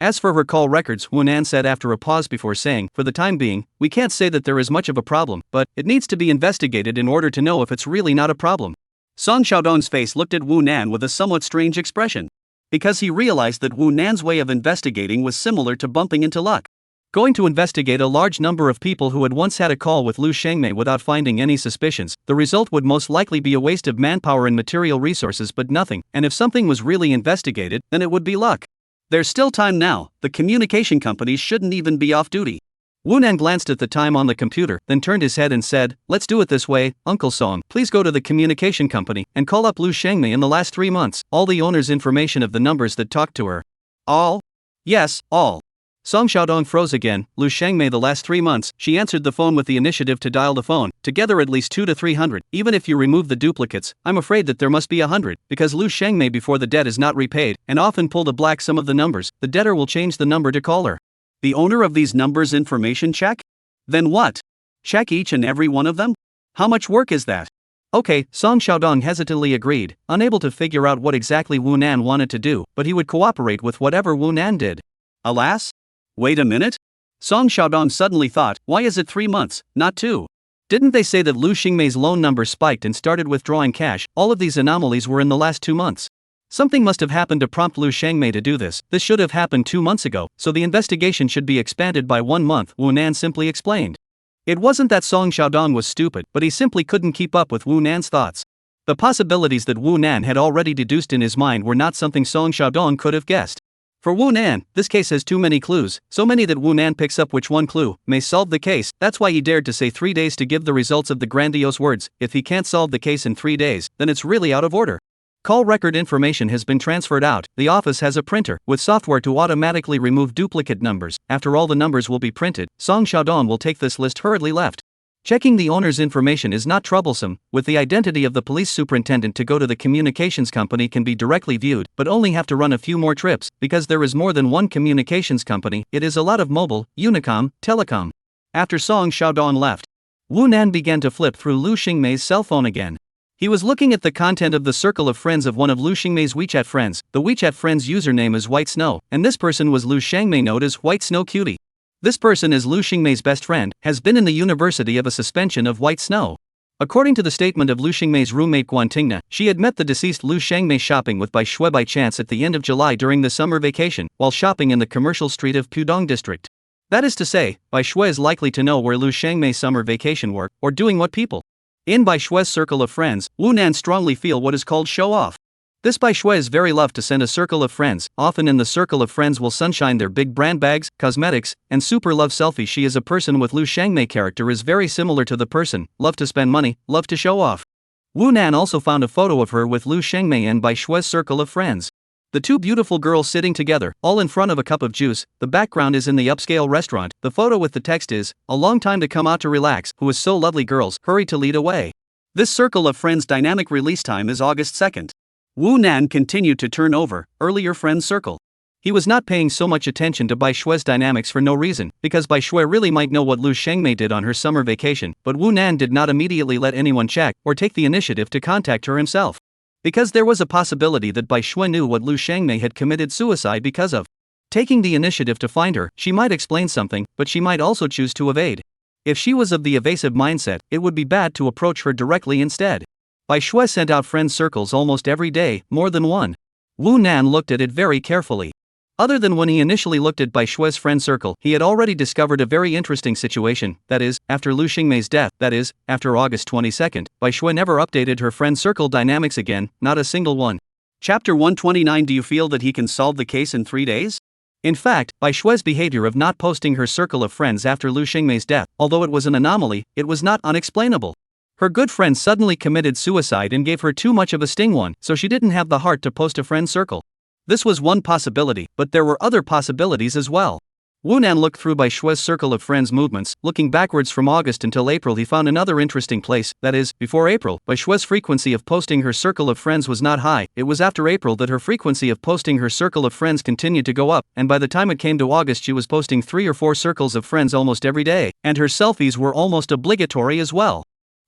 Speaker 1: As for her call records, Wu Nan said after a pause before saying, for the time being, we can't say that there is much of a problem, but it needs to be investigated in order to know if it's really not a problem. Song Xiaodong's face looked at Wu Nan with a somewhat strange expression. Because he realized that Wu Nan's way of investigating was similar to bumping into luck. Going to investigate a large number of people who had once had a call with Lu Shengmei without finding any suspicions, the result would most likely be a waste of manpower and material resources but nothing, and if something was really investigated, then it would be luck. There's still time now, the communication companies shouldn't even be off duty. Wu Nan glanced at the time on the computer, then turned his head and said, "Let's do it this way, Uncle Song. Please go to the communication company and call up Lu Shengmei in the last 3 months, all the owner's information of the numbers that talked to her." "All?" "Yes, all." Song Xiaodong froze again. Lu Shengmei the last 3 months, she answered the phone with the initiative to dial the phone, together at least 200 to 300, even if you remove the duplicates, I'm afraid that there must be 100, because Lu Shengmei before the debt is not repaid, and often pull the black sum of the numbers, the debtor will change the number to call her. The owner of these numbers information check? Then what? Check each and every one of them? How much work is that? Okay, Song Xiaodong hesitantly agreed, unable to figure out what exactly Wu Nan wanted to do, but he would cooperate with whatever Wu Nan did. Alas? Wait a minute? Song Xiaodong suddenly thought, why is it 3 months, not 2? Didn't they say that Lu Xingmei's loan number spiked and started withdrawing cash? All of these anomalies were in the last 2 months. Something must have happened to prompt Lu Shengmei to do this. This should have happened 2 months ago, so the investigation should be expanded by 1 month, Wu Nan simply explained. It wasn't that Song Xiaodong was stupid, but he simply couldn't keep up with Wu Nan's thoughts. The possibilities that Wu Nan had already deduced in his mind were not something Song Xiaodong could have guessed. For Wu Nan, this case has too many clues, so many that Wu Nan picks up which one clue may solve the case. That's why he dared to say 3 days to give the results of the grandiose words. If he can't solve the case in 3 days, then it's really out of order. Call record information has been transferred out. The office has a printer with software to automatically remove duplicate numbers. After all the numbers will be printed, Song Xiaodong will take this list hurriedly left. Checking the owner's information is not troublesome. With the identity of the police superintendent to go to the communications company can be directly viewed, but only have to run a few more trips, because there is more than one communications company. It is a lot of mobile, Unicom, telecom. After Song Xiaodong left, Wu Nan began to flip through Lu Xingmei's cell phone again. He was looking at the content of the circle of friends of one of Lu Xingmei's WeChat friends. The WeChat friend's username is White Snow, and this person was Lu Shengmei known as White Snow Cutie. This person is Lu Xingmei's best friend, has been in the university of a suspension of White Snow. According to the statement of Lu Xingmei's roommate Guantingna, she had met the deceased Lu Shengmei shopping with Bai Shui by chance at the end of July during the summer vacation, while shopping in the commercial street of Pudong district. That is to say, Bai Shui is likely to know where Lu Shengmei's summer vacation were, or doing what people. In Bai Shui's circle of friends, Wu Nan strongly feel what is called show-off. This Bai Shui is very loved to send a circle of friends. Often in the circle of friends will sunshine their big brand bags, cosmetics, and super love selfies. She is a person with Lu Shengmei character is very similar to the person, love to spend money, love to show off. Wu Nan also found a photo of her with Lu Shengmei in Bai Shui's circle of friends. The two beautiful girls sitting together, all in front of a cup of juice. The background is in the upscale restaurant. The photo with the text is, "A long time to come out to relax. Who is so lovely girls, hurry to lead away." This circle of friends dynamic release time is August 2nd. Wu Nan continued to turn over earlier friends circle. He was not paying so much attention to Bai Shui's dynamics for no reason, because Bai Shui really might know what Lu Shengmei did on her summer vacation, but Wu Nan did not immediately let anyone check or take the initiative to contact her himself. Because there was a possibility that Bai Shui knew what Lu Shengmei had committed suicide because of. Taking the initiative to find her, she might explain something, but she might also choose to evade. If she was of the evasive mindset, it would be bad to approach her directly instead. Bai Shui sent out friend circles almost every day, more than one. Wu Nan looked at it very carefully. Other than when he initially looked at Bai Shui's friend circle, he had already discovered a very interesting situation. That is, after Lu Xingmei's death, that is, after August 22nd, Bai Shui never updated her friend circle dynamics again, not a single one. Chapter 129. Do you feel that he can solve the case in 3 days? In fact, Bai Shui's behavior of not posting her circle of friends after Lu Xingmei's death, although it was an anomaly, it was not unexplainable. Her good friend suddenly committed suicide and gave her too much of a sting one, so she didn't have the heart to post a friend circle. This was one possibility, but there were other possibilities as well. Wu Nan looked through Bai Shui's circle of friends movements. Looking backwards from August until April, he found another interesting place. That is, before April, Bai Shui's frequency of posting her circle of friends was not high. It was after April that her frequency of posting her circle of friends continued to go up, and by the time it came to August she was posting 3 or 4 circles of friends almost every day, and her selfies were almost obligatory as well.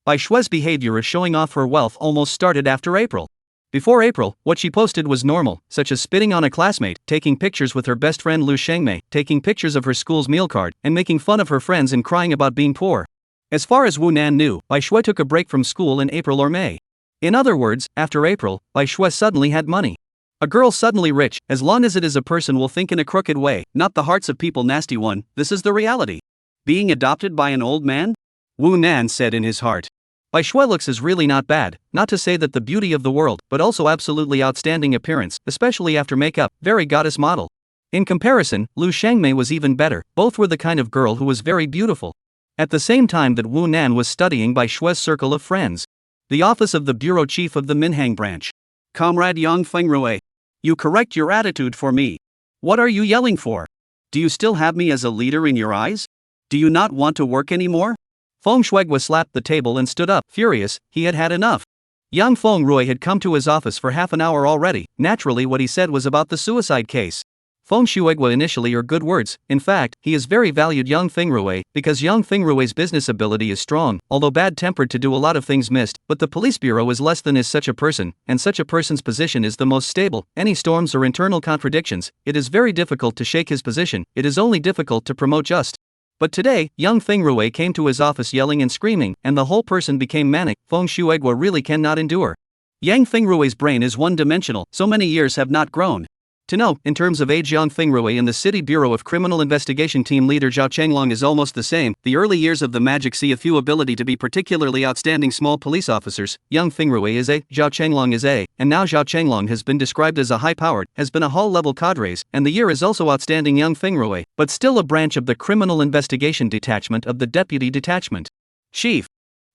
Speaker 1: Bai Shui's behavior of showing off her wealth almost started after April. Before April, what she posted was normal, such as spitting on a classmate, taking pictures with her best friend Lu Shengmei, taking pictures of her school's meal card, and making fun of her friends and crying about being poor. As far as Wu Nan knew, Bai Shui took a break from school in April or May. In other words, after April, Bai Shui suddenly had money. A girl suddenly rich, as long as it is a person will think in a crooked way, not the hearts of people nasty one, this is the reality. Being adopted by an old man? Wu Nan said in his heart. Bai Shui looks is really not bad, not to say that the beauty of the world, but also absolutely outstanding appearance, especially after makeup, very goddess model. In comparison, Lu Shangmei was even better, both were the kind of girl who was very beautiful. At the same time that Wu Nan was studying Bai Shui's circle of friends. The office of the bureau chief of the Minhang branch. Comrade Yang Fengrui. You correct your attitude for me. What are you yelling for? Do you still have me as a leader in your eyes? Do you not want to work anymore? Feng Shuigua slapped the table and stood up, furious. He had had enough. Yang Fengrui had come to his office for half an hour already. Naturally what he said was about the suicide case. Feng Shuigua initially are good words. In fact, he is very valued Yang Fengrui, because Yang Fengrui's business ability is strong, although bad-tempered to do a lot of things missed, but the police bureau is less than is such a person, and such a person's position is the most stable. Any storms or internal contradictions, it is very difficult to shake his position, it is only difficult to promote just. But today, Yang Fengrui came to his office yelling and screaming, and the whole person became manic. Feng Shuigua really cannot endure. Yang Fengrui's brain is one-dimensional, so many years have not grown. To know, in terms of age, Yang Fengrui and the City Bureau of Criminal Investigation team leader Zhao Chenglong is almost the same. The early years of the Magic see a few ability to be particularly outstanding small police officers. Yang Fengrui is A, Zhao Chenglong is A, and now Zhao Chenglong has been described as a high-powered, has been a hall-level cadres, and the year is also outstanding Yang Fengrui, but still a branch of the Criminal Investigation Detachment of the Deputy Detachment. Chief.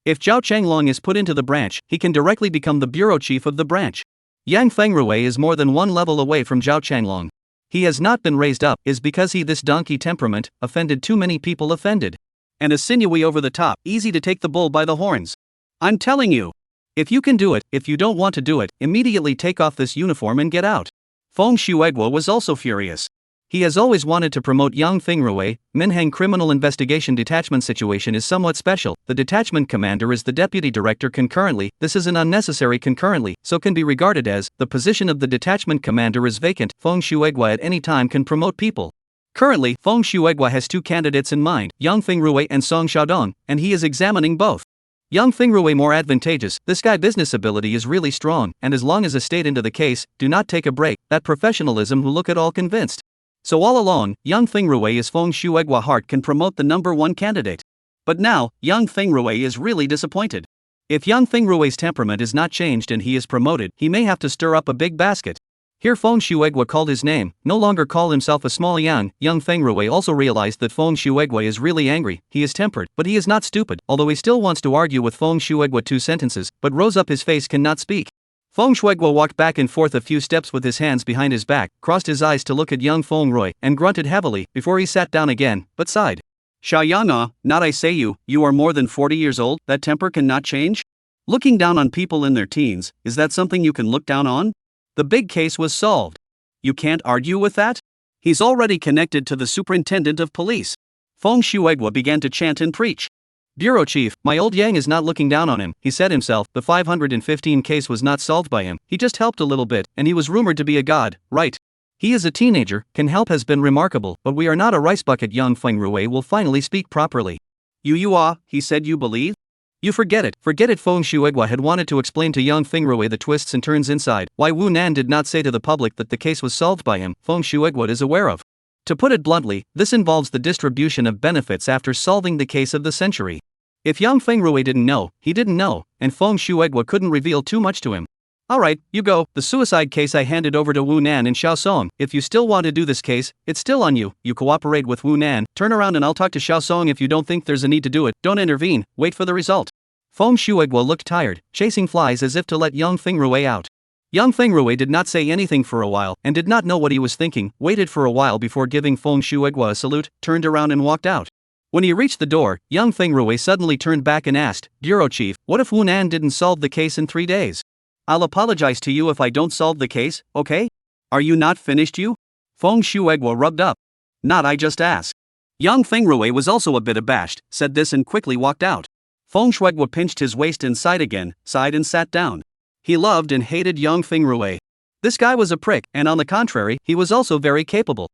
Speaker 1: If Zhao Chenglong is put into the branch, he can directly become the bureau chief of the branch. Yang Fengrui is more than one level away from Zhao Chenglong. He has not been raised up, is because he this donkey temperament, offended too many people offended. And a sinewy over the top, easy to take the bull by the horns. I'm telling you. If you can do it, if you don't want to do it, immediately take off this uniform and get out. Feng Shuigua was also furious. He has always wanted to promote Yang Fengrui. Minhang Criminal Investigation Detachment situation is somewhat special. The detachment commander is the deputy director concurrently. This is an unnecessary concurrently, so can be regarded as the position of the detachment commander is vacant. Feng Shuigua at any time can promote people. Currently, Feng Shuigua has two candidates in mind, Yang Fengrui and Song Xiaodong, and he is examining both. Yang Fengrui more advantageous, this guy business ability is really strong, and as long as a state into the case, do not take a break, that professionalism who look at all convinced. So all along, Yang Fengrui is Feng Shuigua heart can promote the number one candidate. But now, Yang Fengrui is really disappointed. If Yang Fengrui's temperament is not changed and he is promoted, he may have to stir up a big basket. Here Feng Shuigua called his name, no longer call himself a small Yang. Yang Fengrui also realized that Feng Shuigua is really angry, he is tempered, but he is not stupid, although he still wants to argue with Feng Shuigua 2 sentences, but rose up his face cannot speak. Feng Shuigua walked back and forth a few steps with his hands behind his back, crossed his eyes to look at Yang Fengrui, and grunted heavily, before he sat down again, but sighed. Sha Yang, not I say you are more than 40 years old, that temper cannot change? Looking down on people in their teens, is that something you can look down on? The big case was solved. You can't argue with that? He's already connected to the superintendent of police. Feng Shuigua began to chant and preach. Bureau chief, my old Yang is not looking down on him, he said himself. The 515 case was not solved by him, he just helped a little bit, and he was rumored to be a god, right? He is a teenager, can help has been remarkable, but we are not a rice bucket. Yang Fengrui will finally speak properly. He said you believe? You forget it. Feng Shuigua had wanted to explain to Yang Fengrui the twists and turns inside, why Wu Nan did not say to the public that the case was solved by him, Feng Shuigua is aware of. To put it bluntly, this involves the distribution of benefits after solving the case of the century. If Yang Fengrui didn't know, he didn't know, and Feng Shuigua couldn't reveal too much to him. Alright, you go, the suicide case I handed over to Wu Nan and Xiao Song. If you still want to do this case, it's still on you. You cooperate with Wu Nan, turn around and I'll talk to Xiao Song. If you don't think there's a need to do it, don't intervene, wait for the result. Feng Shuigua looked tired, chasing flies as if to let Yang Fengrui out. Yang Fengrui did not say anything for a while, and did not know what he was thinking, waited for a while before giving Feng Shuigua a salute, turned around and walked out. When he reached the door, Yang Fengrui suddenly turned back and asked, Bureau chief, what if Wu Nan didn't solve the case in 3 days? I'll apologize to you if I don't solve the case, okay? Are you not finished you? Feng Shuigua rubbed up. Not I just asked. Yang Fengrui was also a bit abashed, said this and quickly walked out. Feng Shuigua pinched his waist and sighed again, sighed and sat down. He loved and hated Yang Fengrui. This guy was a prick, and on the contrary, he was also very capable.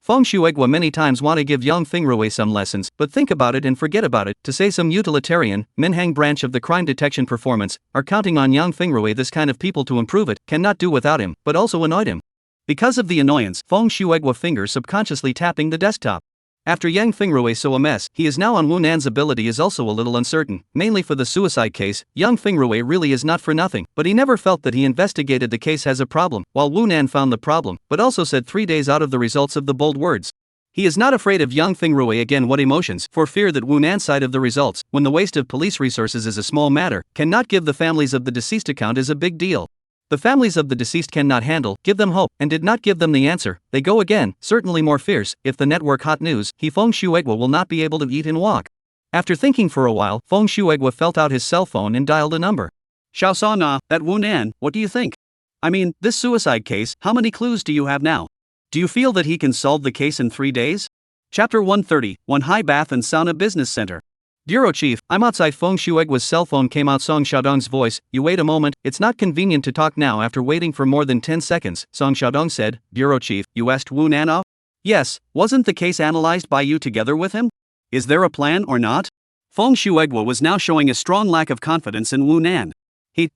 Speaker 1: Feng Shuigwa many times want to give Yang Fingrui some lessons, but think about it and forget about it, to say some utilitarian, Minhang branch of the crime detection performance, are counting on Yang Fingrui this kind of people to improve it, cannot do without him, but also annoyed him. Because of the annoyance, Feng Shuigwa fingers subconsciously tapping the desktop. After Yang Fingrui saw a mess, he is now on Wu Nan's ability is also a little uncertain, mainly for the suicide case. Yang Fingrui really is not for nothing, but he never felt that he investigated the case has a problem, while Wu Nan found the problem, but also said 3 days out of the results of the bold words. He is not afraid of Yang Fingrui again what emotions, for fear that Wu Nan's side of the results, when the waste of police resources is a small matter, cannot give the families of the deceased account is a big deal. The families of the deceased cannot handle, give them hope, and did not give them the answer. They go again, certainly more fierce. If the network hot news, Feng Shuigwa will not be able to eat and walk. After thinking for a while, Feng Shuigwa felt out his cell phone and dialed a number. Xiao Sa Na, that Wu Nan, what do you think? I mean, this suicide case, how many clues do you have now? Do you feel that he can solve the case in 3 days? Chapter 130, One High Bath and Sauna Business Center. Bureau Chief, I'm outside. Feng Shuigwa's cell phone came out. Song Xiaodong's voice. You wait a moment, it's not convenient to talk now. After waiting for more than 10 seconds, Song Xiaodong said, Bureau Chief, you asked Wu Nan off? Yes, wasn't the case analyzed by you together with him? Is there a plan or not? Feng Shuigwa was now showing a strong lack of confidence in Wu Nan.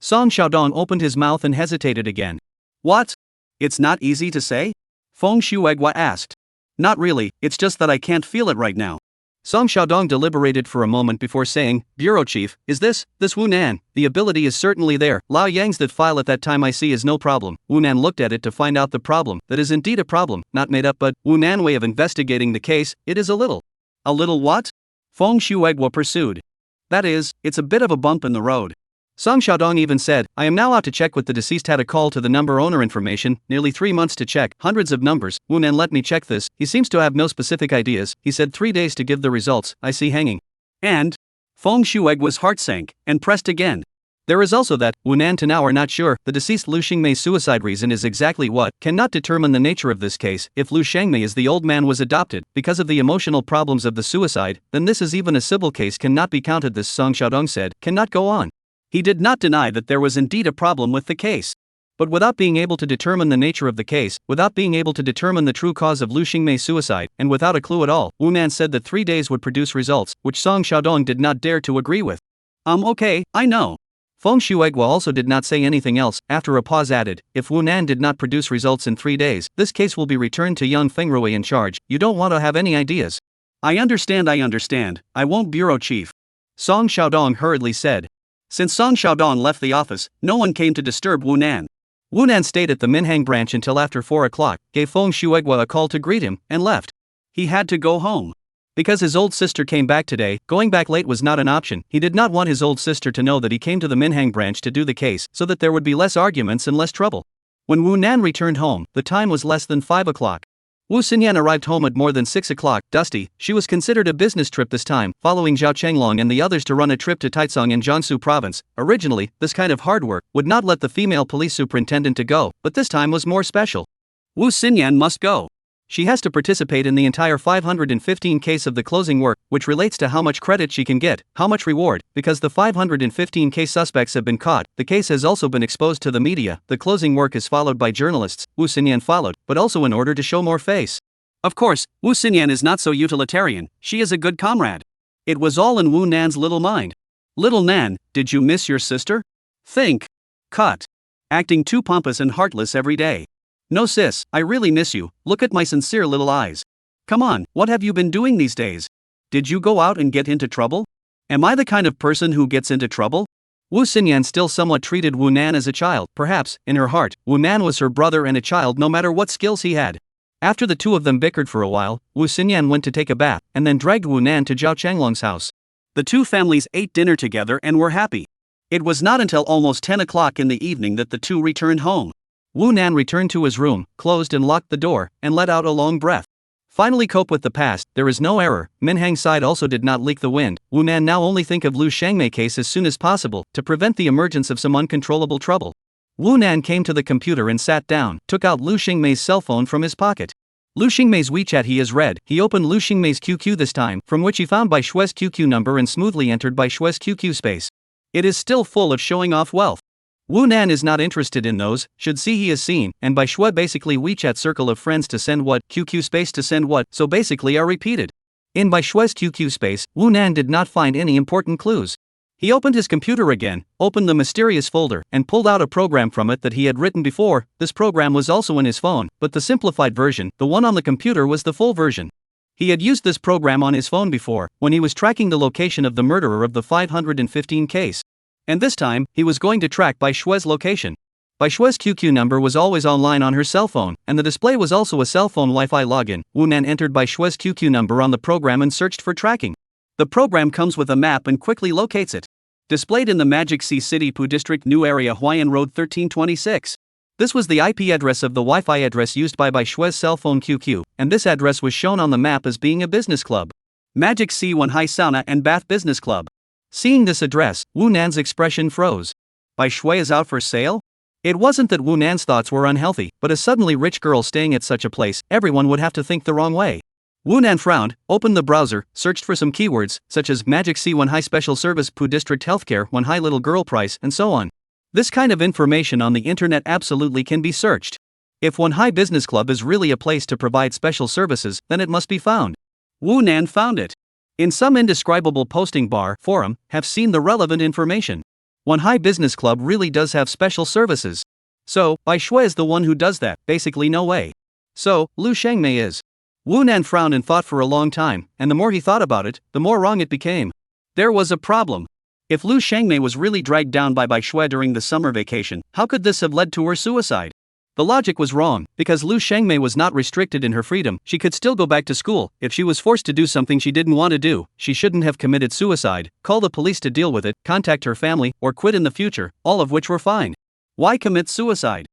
Speaker 1: Song Xiaodong opened his mouth and hesitated again. What? It's not easy to say? Feng Shuigwa asked. Not really, it's just that I can't feel it right now. Song Xiaodong deliberated for a moment before saying, Bureau Chief, is this Wu Nan? The ability is certainly there. Lao Yang's that file at that time I see is no problem. Wu Nan looked at it to find out the problem. That is indeed a problem, not made up, but Wu Nan way of investigating the case, it is a little. A little what? Feng Shuigwa pursued. That is, it's a bit of a bump in the road. Song Xiaodong even said, I am now out to check with the deceased. Had a call to the number owner information, nearly 3 months to check, hundreds of numbers. Wu Nan let me check this, he seems to have no specific ideas, he said 3 days to give the results, I see hanging. And? Feng Shuigwa's heart sank, and pressed again. There is also that, Wu Nan to now are not sure, the deceased Lu Xingmei's suicide reason is exactly what, cannot determine the nature of this case. If Lu Xingmei is the old man was adopted, because of the emotional problems of the suicide, then this is even a civil case cannot be counted. This Song Xiaodong said, cannot go on. He did not deny that there was indeed a problem with the case. But without being able to determine the nature of the case, without being able to determine the true cause of Lu Xingmei's suicide, and without a clue at all, Wu Nan said that 3 days would produce results, which Song Xiaodong did not dare to agree with. Okay, I know. Feng Shuigwa also did not say anything else, after a pause added, if Wu Nan did not produce results in 3 days, this case will be returned to Yang Fingrui in charge. You don't want to have any ideas. I understand, I won't, Bureau Chief. Song Xiaodong hurriedly said. Since Song Xiaodong left the office, no one came to disturb Wu Nan. Wu Nan stayed at the Minhang branch until after 4 o'clock, gave Feng Shuigwa a call to greet him, and left. He had to go home. Because his old sister came back today, going back late was not an option. He did not want his old sister to know that he came to the Minhang branch to do the case, so that there would be less arguments and less trouble. When Wu Nan returned home, the time was less than 5 o'clock. Wu Xinyan arrived home at more than 6 o'clock, dusty. She was considered a business trip this time, following Zhao Chenglong and the others to run a trip to Taicang in Jiangsu province. Originally, this kind of hard work would not let the female police superintendent to go, but this time was more special. Wu Xinyan must go. She has to participate in the entire 515 case of the closing work, which relates to how much credit she can get, how much reward, because the 515 case suspects have been caught. The case has also been exposed to the media. The closing work is followed by journalists. Wu Xinyan followed, but also in order to show more face. Of course, Wu Xinyan is not so utilitarian, she is a good comrade. It was all in Wu Nan's little mind. Little Nan, did you miss your sister? Think. Cut. Acting too pompous and heartless every day. No sis, I really miss you, look at my sincere little eyes. Come on, what have you been doing these days? Did you go out and get into trouble? Am I the kind of person who gets into trouble? Wu Xinyan still somewhat treated Wu Nan as a child. Perhaps, in her heart, Wu Nan was her brother and a child no matter what skills he had. After the two of them bickered for a while, Wu Xinyan went to take a bath, and then dragged Wu Nan to Zhao Chenglong's house. The two families ate dinner together and were happy. It was not until almost 10 o'clock in the evening that the two returned home. Wu Nan returned to his room, closed and locked the door, and let out a long breath. Finally cope with the past, there is no error. Minhang's side also did not leak the wind. Wu Nan now only think of Lu Xingmei case as soon as possible, to prevent the emergence of some uncontrollable trouble. Wu Nan came to the computer and sat down, took out Lu Xingmei's cell phone from his pocket. Lu Xingmei's WeChat he has read. He opened Lu Xingmei's QQ this time, from which he found Bai Shui's QQ number and smoothly entered Bai Shui's QQ space. It is still full of showing off wealth. Wu Nan is not interested in those, should see he is seen, and Bai Shui basically WeChat circle of friends to send what, QQ space to send what, so basically are repeated. In Bai Shui's QQ space, Wu Nan did not find any important clues. He opened his computer again, opened the mysterious folder, and pulled out a program from it that he had written before. This program was also in his phone, but the simplified version, the one on the computer, was the full version. He had used this program on his phone before, when he was tracking the location of the murderer of the 515 case. And this time, he was going to track Bai Shui's location. Bai Shui's QQ number was always online on her cell phone, and the display was also a cell phone Wi-Fi login. Wu Nan entered Bai Shui's QQ number on the program and searched for tracking. The program comes with a map and quickly locates it. Displayed in the Magic Sea City Pu District New Area Huayan Road 1326. This was the IP address of the Wi-Fi address used by Bai Shui's cell phone QQ, and this address was shown on the map as being a business club. Magic Sea Wanhai Sauna and Bath Business Club. Seeing this address, Wu Nan's expression froze. Bai Shui is out for sale? It wasn't that Wu Nan's thoughts were unhealthy, but a suddenly rich girl staying at such a place, everyone would have to think the wrong way. Wu Nan frowned, opened the browser, searched for some keywords, such as Magic Sea Wanhai Special Service Pu District Healthcare Wanhai Little Girl Price, and so on. This kind of information on the internet absolutely can be searched. If Wanhai Business Club is really a place to provide special services, then it must be found. Wu Nan found it. In some indescribable posting bar forum, have seen the relevant information. Wanhai Business Club really does have special services. So, Bai Shui is the one who does that, basically no way. So, Lu Shengmei is. Wu Nan frowned and thought for a long time, and the more he thought about it, the more wrong it became. There was a problem. If Lu Shengmei was really dragged down by Bai Shui during the summer vacation, how could this have led to her suicide? The logic was wrong, because Lu Shengmei was not restricted in her freedom. She could still go back to school. If she was forced to do something she didn't want to do, she shouldn't have committed suicide, call the police to deal with it, contact her family, or quit in the future, all of which were fine. Why commit suicide?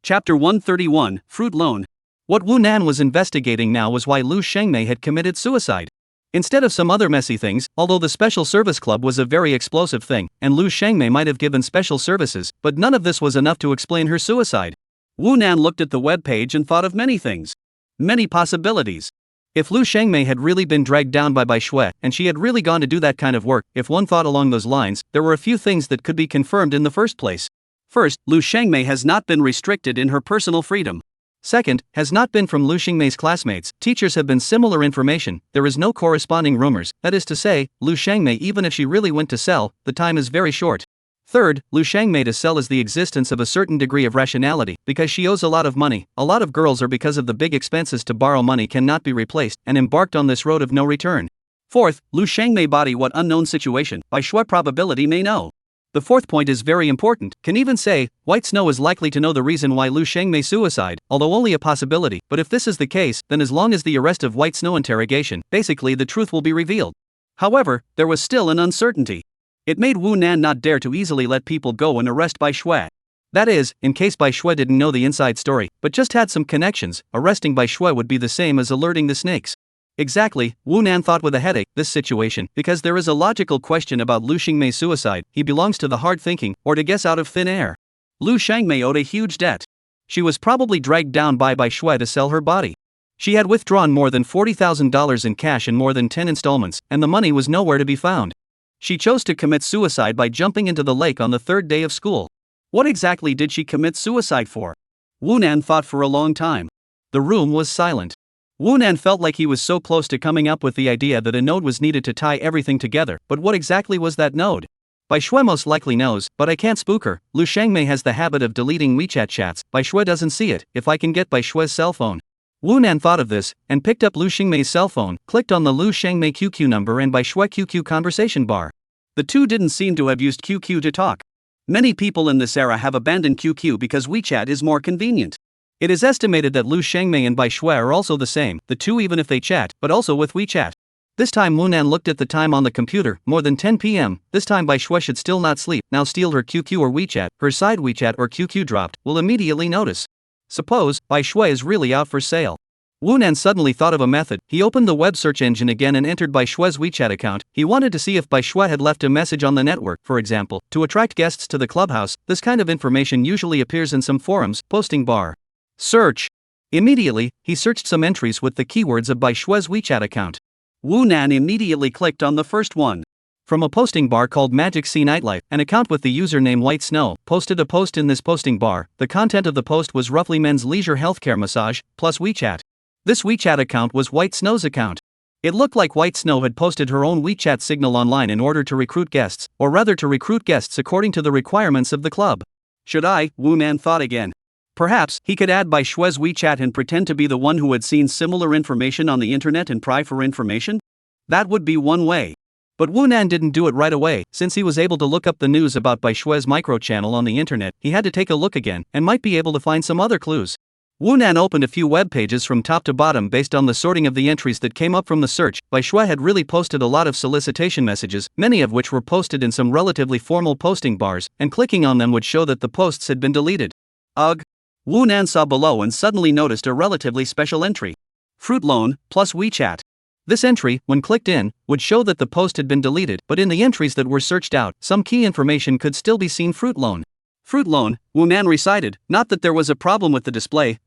Speaker 1: Chapter 131, Fruit Loan. What Wu Nan was investigating now was why Lu Shengmei had committed suicide. Instead of some other messy things, although the Special Service Club was a very explosive thing, and Lu Shengmei might have given special services, but none of this was enough to explain her suicide. Wu Nan looked at the web page and thought of many things. Many possibilities. If Lu Shengmei had really been dragged down by Bai Shui, and she had really gone to do that kind of work, if one thought along those lines, there were a few things that could be confirmed in the first place. First, Lu Shengmei has not been restricted in her personal freedom. Second, has not been from Lu Shengmei's classmates. Teachers have been similar information. There is no corresponding rumors. That is to say, Lu Shengmei, even if she really went to sell, the time is very short. Third, Lu Shengmei to sell is the existence of a certain degree of rationality, because she owes a lot of money. A lot of girls are, because of the big expenses to borrow money, cannot be replaced, and embarked on this road of no return. Fourth, Lu Shengmei body what unknown situation, Bai Shui probability may know. The fourth point is very important, can even say, White Snow is likely to know the reason why Lu Shengmei suicide, although only a possibility, but if this is the case, then as long as the arrest of White Snow interrogation, basically the truth will be revealed. However, there was still an uncertainty. It made Wu Nan not dare to easily let people go and arrest Bai Shui. That is, in case Bai Shui didn't know the inside story, but just had some connections, arresting Bai Shui would be the same as alerting the snakes. Exactly, Wu Nan thought with a headache, this situation, because there is a logical question about Lu Shengmei's suicide. He belongs to the hard thinking, or to guess out of thin air. Lu Shengmei owed a huge debt. She was probably dragged down by Bai Shui to sell her body. She had withdrawn more than $40,000 in cash in more than 10 installments, and the money was nowhere to be found. She chose to commit suicide by jumping into the lake on the third day of school. What exactly did she commit suicide for? Wu Nan thought for a long time. The room was silent. Wu Nan felt like he was so close to coming up with the idea that a node was needed to tie everything together, but what exactly was that node? Bai Shui most likely knows, but I can't spook her. Lu Shengmei has the habit of deleting WeChat chats. Bai Shui doesn't see it. If I can get Bai Shui's cell phone. Wu Nan thought of this, and picked up Lu Shengmei's cell phone, clicked on the Lu Shengmei QQ number and Bai Shui QQ conversation bar. The two didn't seem to have used QQ to talk. Many people in this era have abandoned QQ because WeChat is more convenient. It is estimated that Lu Shengmei and Bai Shui are also the same, the two even if they chat, but also with WeChat. This time Wu Nan looked at the time on the computer, more than 10 p.m, this time Bai Shui should still not sleep, now steal her QQ or WeChat, her side WeChat or QQ dropped, will immediately notice. Suppose, Bai Shui is really out for sale. Wu Nan suddenly thought of a method. He opened the web search engine again and entered Bai Shui's WeChat account. He wanted to see if Bai Shui had left a message on the network, for example, to attract guests to the clubhouse. This kind of information usually appears in some forums, posting bar. Search. Immediately, he searched some entries with the keywords of Bai Shui's WeChat account. Wu Nan immediately clicked on the first one. From a posting bar called Magic Sea Nightlife, an account with the username White Snow posted a post in this posting bar. The content of the post was roughly men's leisure healthcare massage, plus WeChat. This WeChat account was White Snow's account. It looked like White Snow had posted her own WeChat signal online in order to recruit guests, or rather to recruit guests according to the requirements of the club. Should I? Wu Nan thought again. Perhaps he could add Bai Shui's WeChat and pretend to be the one who had seen similar information on the internet and pry for information? That would be one way. But Wu Nan didn't do it right away. Since he was able to look up the news about Bai Shui's microchannel on the internet, he had to take a look again, and might be able to find some other clues. Wu Nan opened a few web pages from top to bottom based on the sorting of the entries that came up from the search. Bai Shui had really posted a lot of solicitation messages, many of which were posted in some relatively formal posting bars, and clicking on them would show that the posts had been deleted. Ugh. Wu Nan saw below and suddenly noticed a relatively special entry. Fruit loan, plus WeChat. This entry, when clicked in, would show that the post had been deleted, but in the entries that were searched out, some key information could still be seen. Fruit loan. Fruit loan, Wu Nan recited. Not that there was a problem with the display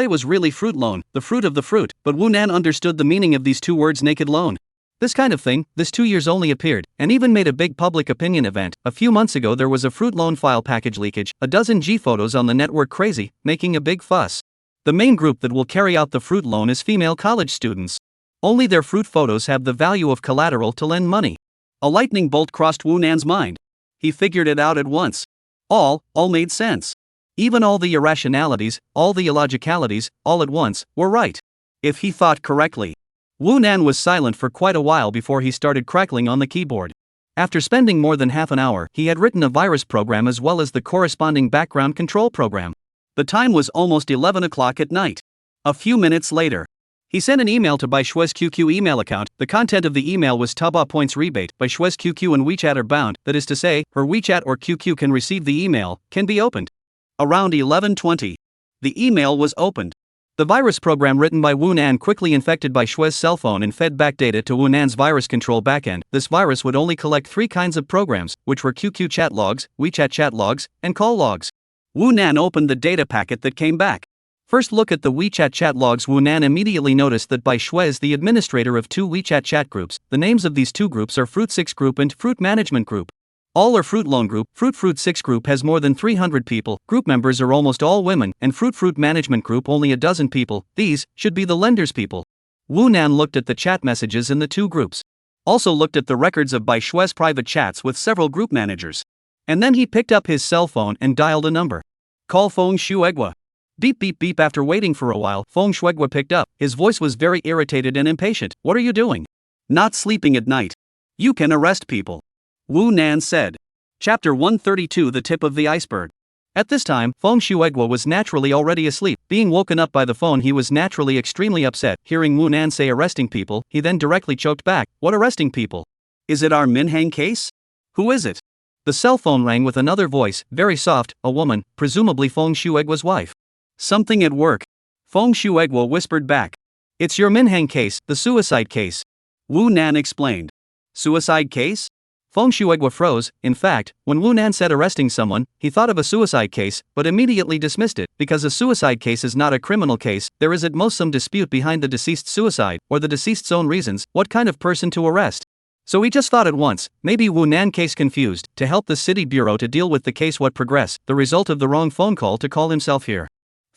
Speaker 1: was really fruit loan, the fruit of the fruit, but Wu Nan understood the meaning of these two words, naked loan. This kind of thing, this 2 years only appeared, and even made a big public opinion event. A few months ago there was a fruit loan file package leakage, a dozen G photos on the network crazy, making a big fuss. The main group that will carry out the fruit loan is female college students. Only their fruit photos have the value of collateral to lend money. A lightning bolt crossed Wu Nan's mind. He figured it out at once. All made sense. Even all the irrationalities, all the illogicalities, all at once, were right. If he thought correctly. Wu Nan was silent for quite a while before he started crackling on the keyboard. After spending more than half an hour, he had written a virus program as well as the corresponding background control program. The time was almost 11 o'clock at night. A few minutes later, he sent an email to Bai Shui's QQ email account. The content of the email was Taobao points rebate. Bai Shui's QQ and WeChat are bound, that is to say, her WeChat or QQ can receive the email, can be opened. Around 11:20. The email was opened. The virus program written by Wu Nan quickly infected Bai Shui's cell phone and fed back data to Wu Nan's virus control backend. This virus would only collect 3 kinds of programs, which were QQ chat logs, WeChat chat logs, and call logs. Wu Nan opened the data packet that came back. First look at the WeChat chat logs. Wu Nan immediately noticed that Bai Shui is the administrator of 2 WeChat chat groups. The names of these 2 groups are Fruit 6 Group and Fruit Management Group. All are Fruit Loan Group. Fruit 6 Group has more than 300 people. Group members are almost all women, and Fruit Management Group only a dozen people. These should be the lenders' people. Wu Nan looked at the chat messages in the 2 groups. Also looked at the records of Bai Shui's private chats with several group managers. And then he picked up his cell phone and dialed a number. Call Feng Shuegua. Beep beep beep. After waiting for a while, Feng Shuegua picked up. His voice was very irritated and impatient. What are you doing? Not sleeping at night. You can arrest people. Wu Nan said. Chapter 132. The tip of the iceberg. At this time, Feng Shuegua was naturally already asleep. Being woken up by the phone, he was naturally extremely upset. Hearing Wu Nan say arresting people, he then directly choked back. What arresting people? Is it our Minhang case? Who is it? The cell phone rang with another voice, very soft, a woman, presumably Feng Shuegua's wife. Something at work. Feng Shuegua whispered back. It's your Minhang case, the suicide case. Wu Nan explained. Suicide case? Feng Shuegua froze. In fact, when Wu Nan said arresting someone, he thought of a suicide case, but immediately dismissed it, because a suicide case is not a criminal case. There is at most some dispute behind the deceased's suicide, or the deceased's own reasons, what kind of person to arrest. So he just thought at once, maybe Wu Nan case confused, to help the city bureau to deal with the case what progress, the result of the wrong phone call to call himself here.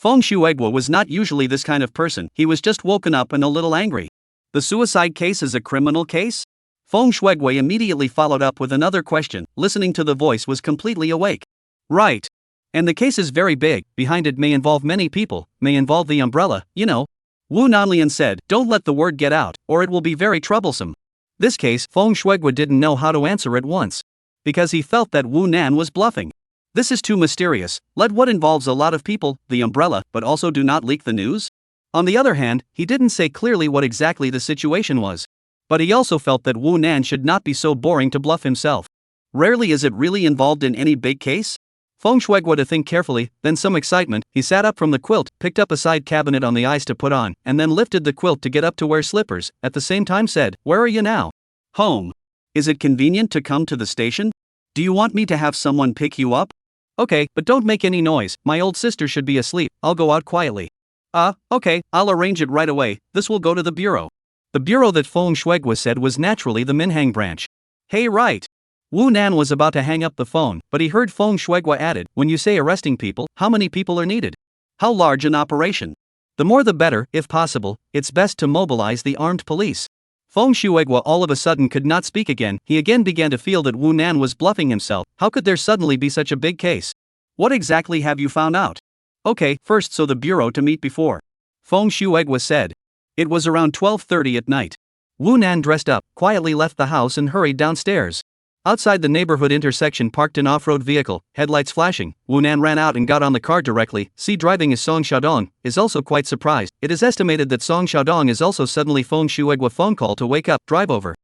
Speaker 1: Feng Shuegua was not usually this kind of person, he was just woken up and a little angry. The suicide case is a criminal case? Feng Shuegua immediately followed up with another question, listening to the voice was completely awake. Right. And the case is very big, behind it may involve many people, may involve the umbrella, you know. Wu Nanlian said, don't let the word get out, or it will be very troublesome. This case, Feng Shuegua didn't know how to answer at once. Because he felt that Wu Nan was bluffing. This is too mysterious, let what involves a lot of people, the umbrella, but also do not leak the news? On the other hand, he didn't say clearly what exactly the situation was. But he also felt that Wu Nan should not be so boring to bluff himself. Rarely is it really involved in any big case? Feng Shuegua to think carefully, then some excitement, he sat up from the quilt, picked up a side cabinet on the ice to put on, and then lifted the quilt to get up to wear slippers, at the same time said, where are you now? Home. Is it convenient to come to the station? Do you want me to have someone pick you up? Okay, but don't make any noise, my old sister should be asleep, I'll go out quietly. Okay, I'll arrange it right away, this will go to the bureau. The bureau that Feng Shuegua said was naturally the Minhang branch. Hey, right. Wu Nan was about to hang up the phone, but he heard Feng Shuigua added, when you say arresting people, how many people are needed? How large an operation? The more the better, if possible, it's best to mobilize the armed police. Feng Shuigua all of a sudden could not speak again. He again began to feel that Wu Nan was bluffing himself. How could there suddenly be such a big case? What exactly have you found out? Okay, first so the bureau to meet before. Feng Shuigua said. It was around 12:30 at night. Wu Nan dressed up, quietly left the house and hurried downstairs. Outside the neighborhood intersection parked an off-road vehicle, headlights flashing. Wu Nan ran out and got on the car directly. Driving is Song Xiaodong, is also quite surprised. It is estimated that Song Xiaodong is also suddenly Feng Shuigua phone call to wake up, drive over.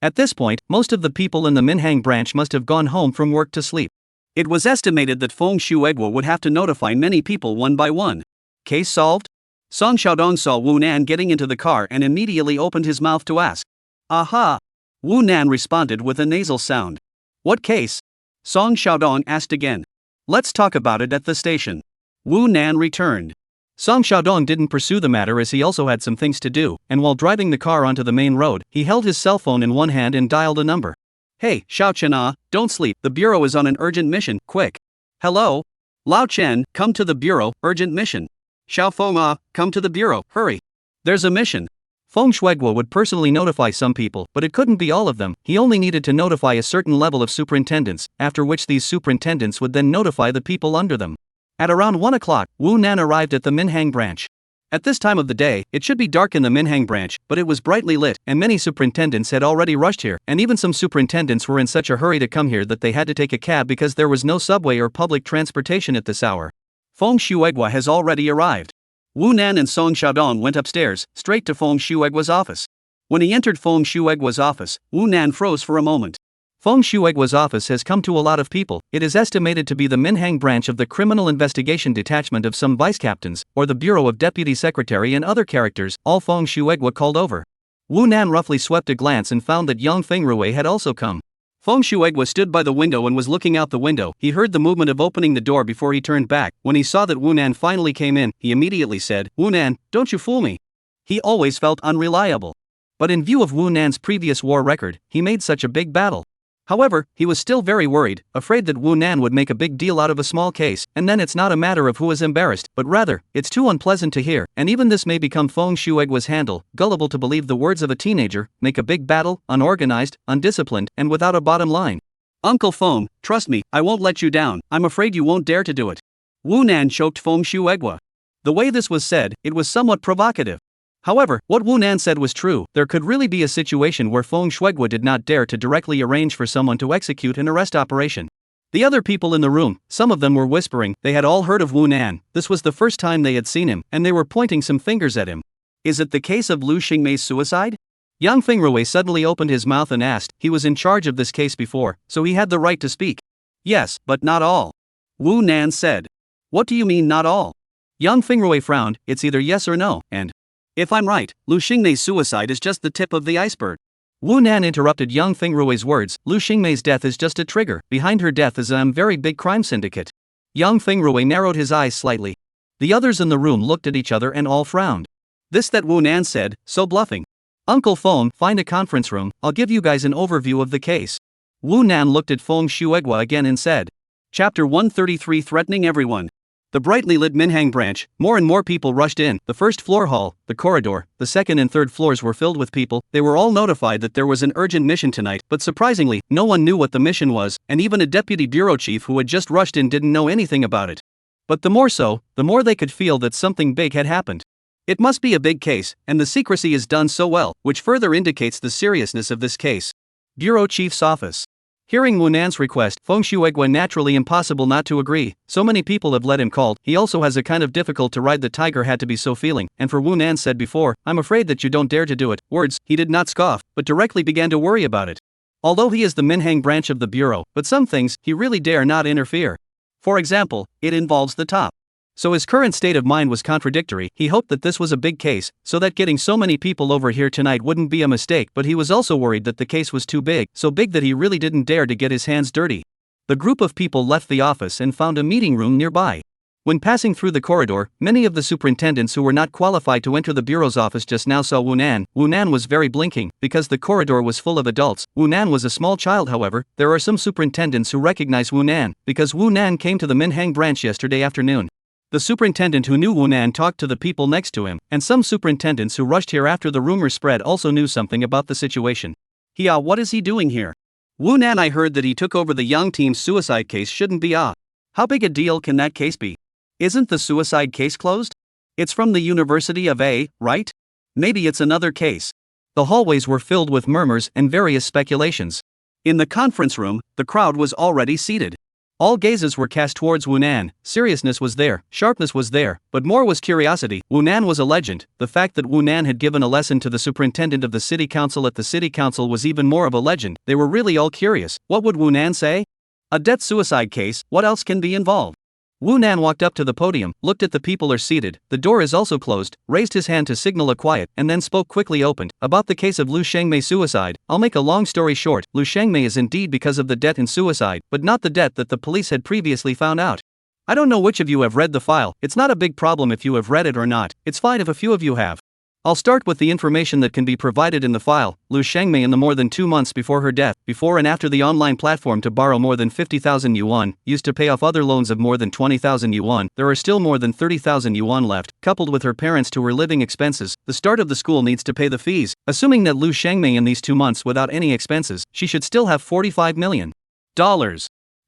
Speaker 1: At this point, most of the people in the Minhang branch must have gone home from work to sleep. It was estimated that Feng Shuigua would have to notify many people one by one. Case solved? Song Xiaodong saw Wu Nan getting into the car and immediately opened his mouth to ask. Aha! Wu Nan responded with a nasal sound. What case? Song Xiaodong asked again. Let's talk about it at the station. Wu Nan returned. Song Xiaodong didn't pursue the matter as he also had some things to do, and while driving the car onto the main road, he held his cell phone in one hand and dialed a number. Hey, Xiao Chen, don't sleep, the bureau is on an urgent mission, quick. Hello? Lao Chen, come to the bureau, urgent mission. Xiao Feng, come to the bureau, hurry. There's a mission. Feng Shuigua would personally notify some people, but it couldn't be all of them. He only needed to notify a certain level of superintendents, after which these superintendents would then notify the people under them. At around 1 o'clock, Wu Nan arrived at the Minhang branch. At this time of the day, it should be dark in the Minhang branch, but it was brightly lit, and many superintendents had already rushed here, and even some superintendents were in such a hurry to come here that they had to take a cab because there was no subway or public transportation at this hour. Feng Shuigua has already arrived. Wu Nan and Song Xiaodong went upstairs, straight to Feng Shuigua's office. When he entered Feng Shuigua's office, Wu Nan froze for a moment. Feng Shuigua's office has come to a lot of people. It is estimated to be the Minhang branch of the Criminal Investigation Detachment of some vice captains, or the Bureau of Deputy Secretary and other characters, all Feng Shuigua called over. Wu Nan roughly swept a glance and found that Yang Fengrui had also come. Feng Shuigua stood by the window and was looking out the window. He heard the movement of opening the door before he turned back. When he saw that Wu Nan finally came in, he immediately said, Wu Nan, don't you fool me. He always felt unreliable. But in view of Wu Nan's previous war record, he made such a big battle. However, he was still very worried, afraid that Wu Nan would make a big deal out of a small case, and then it's not a matter of who is embarrassed, but rather, it's too unpleasant to hear, and even this may become Feng Shuigua's handle, gullible to believe the words of a teenager, make a big battle, unorganized, undisciplined, and without a bottom line. Uncle Feng, trust me, I won't let you down, I'm afraid you won't dare to do it. Wu Nan choked Feng Shuigua. The way this was said, it was somewhat provocative. However, what Wu Nan said was true. There could really be a situation where Feng Shuigua did not dare to directly arrange for someone to execute an arrest operation. The other people in the room, some of them were whispering, they had all heard of Wu Nan, this was the first time they had seen him, and they were pointing some fingers at him. Is it the case of Lu Xingmei's suicide? Yang Fengrui suddenly opened his mouth and asked, he was in charge of this case before, so he had the right to speak. Yes, but not all. Wu Nan said. What do you mean not all? Yang Fengrui frowned, it's either yes or no, and if I'm right, Lu Xingmei's suicide is just the tip of the iceberg. Wu Nan interrupted Yang Fengrui's words, Lu Xingmei's death is just a trigger, behind her death is a very big crime syndicate. Yang Fengrui narrowed his eyes slightly. The others in the room looked at each other and all frowned. This that Wu Nan said, so bluffing. Uncle Feng, find a conference room, I'll give you guys an overview of the case. Wu Nan looked at Feng Shuigua again and said. Chapter 133 Threatening Everyone. The brightly lit Minhang branch, more and more people rushed in. The first floor hall, the corridor, the second and third floors were filled with people. They were all notified that there was an urgent mission tonight, but surprisingly, no one knew what the mission was, and even a deputy bureau chief who had just rushed in didn't know anything about it. But the more so, the more they could feel that something big had happened. It must be a big case, and the secrecy is done so well, which further indicates the seriousness of this case. Bureau Chief's Office. Hearing Wu Nan's request, Feng Shuigua naturally impossible not to agree. So many people have let him called, he also has a kind of difficult to ride the tiger had to be so feeling, and for Wu Nan said before, I'm afraid that you don't dare to do it. Words, he did not scoff, but directly began to worry about it. Although he is the Minhang branch of the bureau, but some things, he really dare not interfere. For example, it involves the top. So his current state of mind was contradictory. He hoped that this was a big case, so that getting so many people over here tonight wouldn't be a mistake, but he was also worried that the case was too big, so big that he really didn't dare to get his hands dirty. The group of people left the office and found a meeting room nearby. When passing through the corridor, many of the superintendents who were not qualified to enter the bureau's office just now saw Woonan. Woonan was very blinking, because the corridor was full of adults. Woonan was a small child, however. There are some superintendents who recognize Woonan, because Woonan came to the Minhang branch yesterday afternoon. The superintendent who knew Woonan talked to the people next to him, and some superintendents who rushed here after the rumor spread also knew something about the situation. What is he doing here? Woonan, I heard that he took over the young team's suicide case. Shouldn't be. How big a deal can that case be? Isn't the suicide case closed? It's from the University of A, right? Maybe it's another case. The hallways were filled with murmurs and various speculations. In the conference room, the crowd was already seated. All gazes were cast towards Woonan. Seriousness was there, sharpness was there, but more was curiosity. Woonan was a legend. The fact that Woonan had given a lesson to the superintendent of the city council at the city council was even more of a legend. They were really all curious. What would Woonan say? A death-suicide case, what else can be involved? Woonan walked up to the podium, looked at the people are seated, the door is also closed, raised his hand to signal a quiet, and then spoke quickly opened, about the case of Liu Shengmei suicide. I'll make a long story short, Liu Shengmei is indeed because of the death in suicide, but not the death that the police had previously found out. I don't know which of you have read the file. It's not a big problem if you have read it or not, it's fine if a few of you have. I'll start with the information that can be provided in the file. Liu Shengmei, in the more than 2 months before her death, before and after the online platform to borrow more than 50,000 yuan, used to pay off other loans of more than 20,000 yuan, there are still more than 30,000 yuan left, coupled with her parents to her living expenses. The start of the school needs to pay the fees. Assuming that Liu Shengmei in these 2 months without any expenses, she should still have $45 million.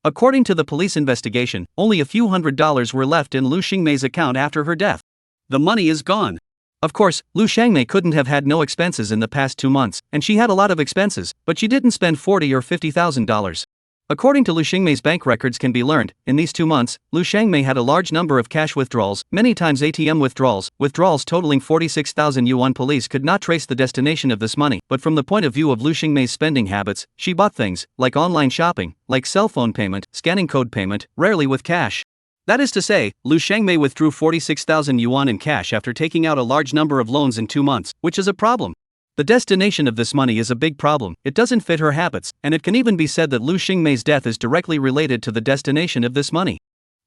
Speaker 1: According to the police investigation, only a few $100s were left in Liu Shengmei's account after her death. The money is gone. Of course, Liu Shengmei couldn't have had no expenses in the past 2 months, and she had a lot of expenses, but she didn't spend $40,000 or $50,000. According to Liu Shengmei's bank records can be learned, in these 2 months, Liu Shengmei had a large number of cash withdrawals, many times ATM withdrawals totaling 46,000 yuan. Police could not trace the destination of this money, but from the point of view of Liu Shengmei's spending habits, she bought things, like online shopping, like cell phone payment, scanning code payment, rarely with cash. That is to say, Liu Shengmei withdrew 46,000 yuan in cash after taking out a large number of loans in 2 months, which is a problem. The destination of this money is a big problem. It doesn't fit her habits, and it can even be said that Liu Shengmei's death is directly related to the destination of this money.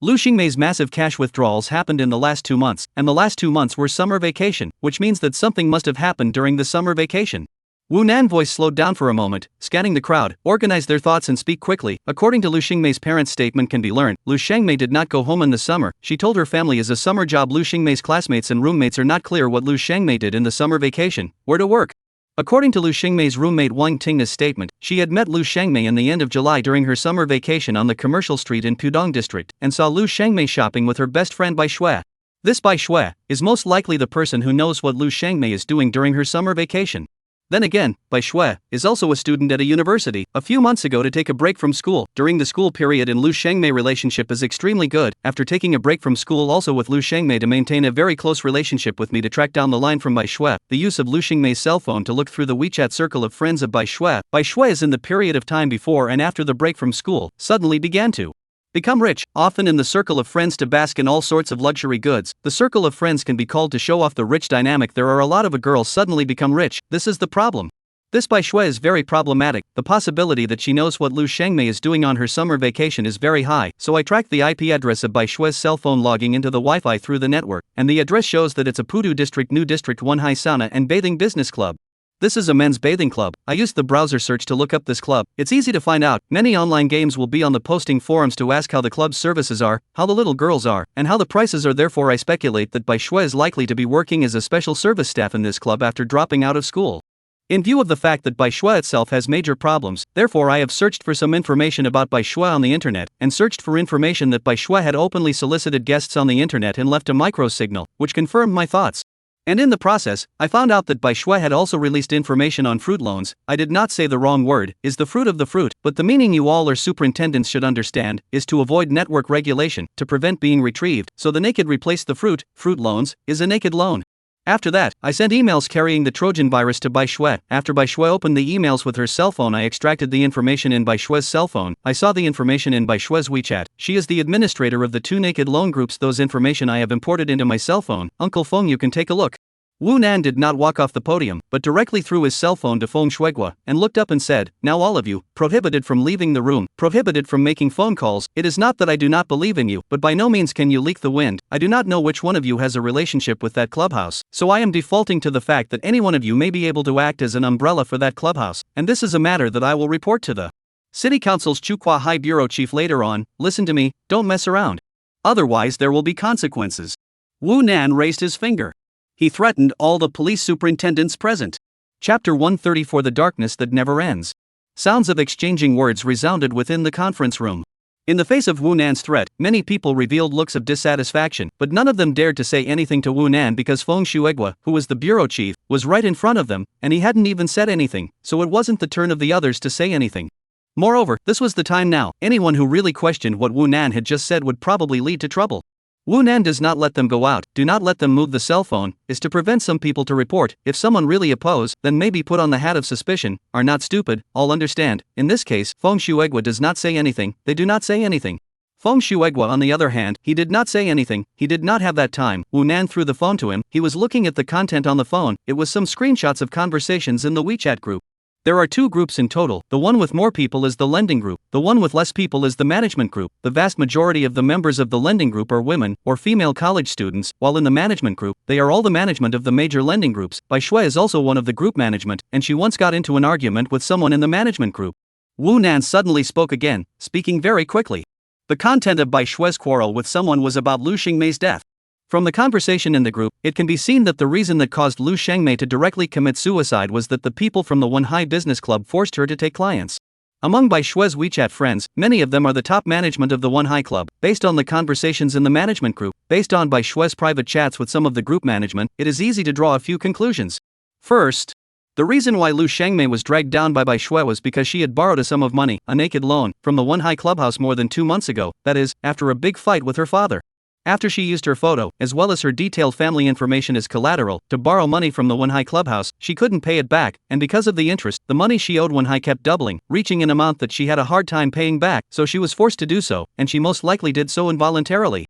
Speaker 1: Liu Shengmei's massive cash withdrawals happened in the last 2 months, and the last 2 months were summer vacation, which means that something must have happened during the summer vacation. Woonan's voice slowed down for a moment, scanning the crowd, organized their thoughts and speak quickly. According to Liu Shengmei's parents' statement can be learned, Liu Shengmei did not go home in the summer. She told her family is a summer job. Liu Shengmei's classmates and roommates are not clear what Liu Shengmei did in the summer vacation, where to work. According to Liu Shengmei's roommate Wang Tingna's statement, she had met Liu Shengmei in the end of July during her summer vacation on the commercial street in Pudong district, and saw Liu Shengmei shopping with her best friend Bai Shui. This Bai Shui is most likely the person who knows what Liu Shengmei is doing during her summer vacation. Then again, Bai Shui is also a student at a university. A few months ago to take a break from school. During the school period in Liu Shengmei relationship is extremely good. After taking a break from school also with Liu Shengmei to maintain a very close relationship with me to track down the line from Bai Shui. The use of Liu Shengmei's cell phone to look through the WeChat circle of friends of Bai Shui. Bai Shui is in the period of time before and after the break from school, suddenly began to become rich, often in the circle of friends to bask in all sorts of luxury goods. The circle of friends can be called to show off the rich dynamic. There are a lot of girls suddenly become rich. This is the problem. This Bai Shui is very problematic. The possibility that she knows what Liu Shengmei is doing on her summer vacation is very high, so I tracked the IP address of Bai Shui's cell phone logging into the Wi-Fi through the network, and the address shows that it's a Pudu District New District 1 High Sauna and Bathing Business Club. This is a men's bathing club. I used the browser search to look up this club. It's easy to find out. Many online games will be on the posting forums to ask how the club's services are, how the little girls are, and how the prices are. Therefore I speculate that Bai Shui is likely to be working as a special service staff in this club after dropping out of school. In view of the fact that Bai Shui itself has major problems, therefore I have searched for some information about Bai Shui on the internet, and searched for information that Bai Shui had openly solicited guests on the internet and left a micro-signal, which confirmed my thoughts. And in the process, I found out that Bai Shui had also released information on fruit loans. I did not say the wrong word, is the fruit of the fruit, but the meaning you all or superintendents should understand, is to avoid network regulation, to prevent being retrieved, so the naked replaced the fruit loans, is a naked loan. After that, I sent emails carrying the Trojan virus to Bai Shui. After Bai Shui opened the emails with her cell phone, I extracted the information in Bai Shui's cell phone. I saw the information in Bai Shui's WeChat. She is the administrator of the 2 naked loan groups. Those information I have imported into my cell phone. Uncle Feng, you can take a look. Wu Nan did not walk off the podium, but directly threw his cell phone to Feng Shuigua and looked up and said, "Now all of you, prohibited from leaving the room, prohibited from making phone calls. It is not that I do not believe in you, but by no means can you leak the wind. I do not know which one of you has a relationship with that clubhouse, so I am defaulting to the fact that any one of you may be able to act as an umbrella for that clubhouse, and this is a matter that I will report to the City Council's Chukwa High Bureau Chief later on. Listen to me, don't mess around. Otherwise there will be consequences." Wu Nan raised his finger. He threatened all the police superintendents present. Chapter 134 The Darkness That Never Ends. Sounds of exchanging words resounded within the conference room. In the face of Wu Nan's threat, many people revealed looks of dissatisfaction, but none of them dared to say anything to Wu Nan because Feng Shuigua, who was the bureau chief, was right in front of them, and he hadn't even said anything, so it wasn't the turn of the others to say anything. Moreover, this was the time now. Anyone who really questioned what Wu Nan had just said would probably lead to trouble. Wu Nan does not let them go out, do not let them move the cell phone, is to prevent some people to report. If someone really oppose, then maybe put on the hat of suspicion, are not stupid, all understand. In this case, Feng Shuigua does not say anything, they do not say anything. Feng Shuigua on the other hand, he did not say anything, he did not have that time. Wu Nan threw the phone to him, he was looking at the content on the phone, it was some screenshots of conversations in the WeChat group. There are two groups in total, the one with more people is the lending group, the one with less people is the management group. The vast majority of the members of the lending group are women, or female college students, while in the management group, they are all the management of the major lending groups. Bai Shui is also one of the group management, and she once got into an argument with someone in the management group. Wu Nan suddenly spoke again, speaking very quickly. The content of Bai Shui's quarrel with someone was about Lu Xingmei's death. From the conversation in the group, it can be seen that the reason that caused Lu Xingmei to directly commit suicide was that the people from the Wanhai Business Club forced her to take clients. Among Bai Shui's WeChat friends, many of them are the top management of the Wanhai Club. Based on the conversations in the management group, based on Bai Shui's private chats with some of the group management, it is easy to draw a few conclusions. First, the reason why Lu Xingmei was dragged down by Bai Shui was because she had borrowed a sum of money, a naked loan, from the Wanhai clubhouse more than 2 months ago, that is, after a big fight with her father. After she used her photo, as well as her detailed family information as collateral, to borrow money from the Wanhai clubhouse, she couldn't pay it back, and because of the interest, the money she owed Wanhai kept doubling, reaching an amount that she had a hard time paying back, so she was forced to do so, and she most likely did so involuntarily.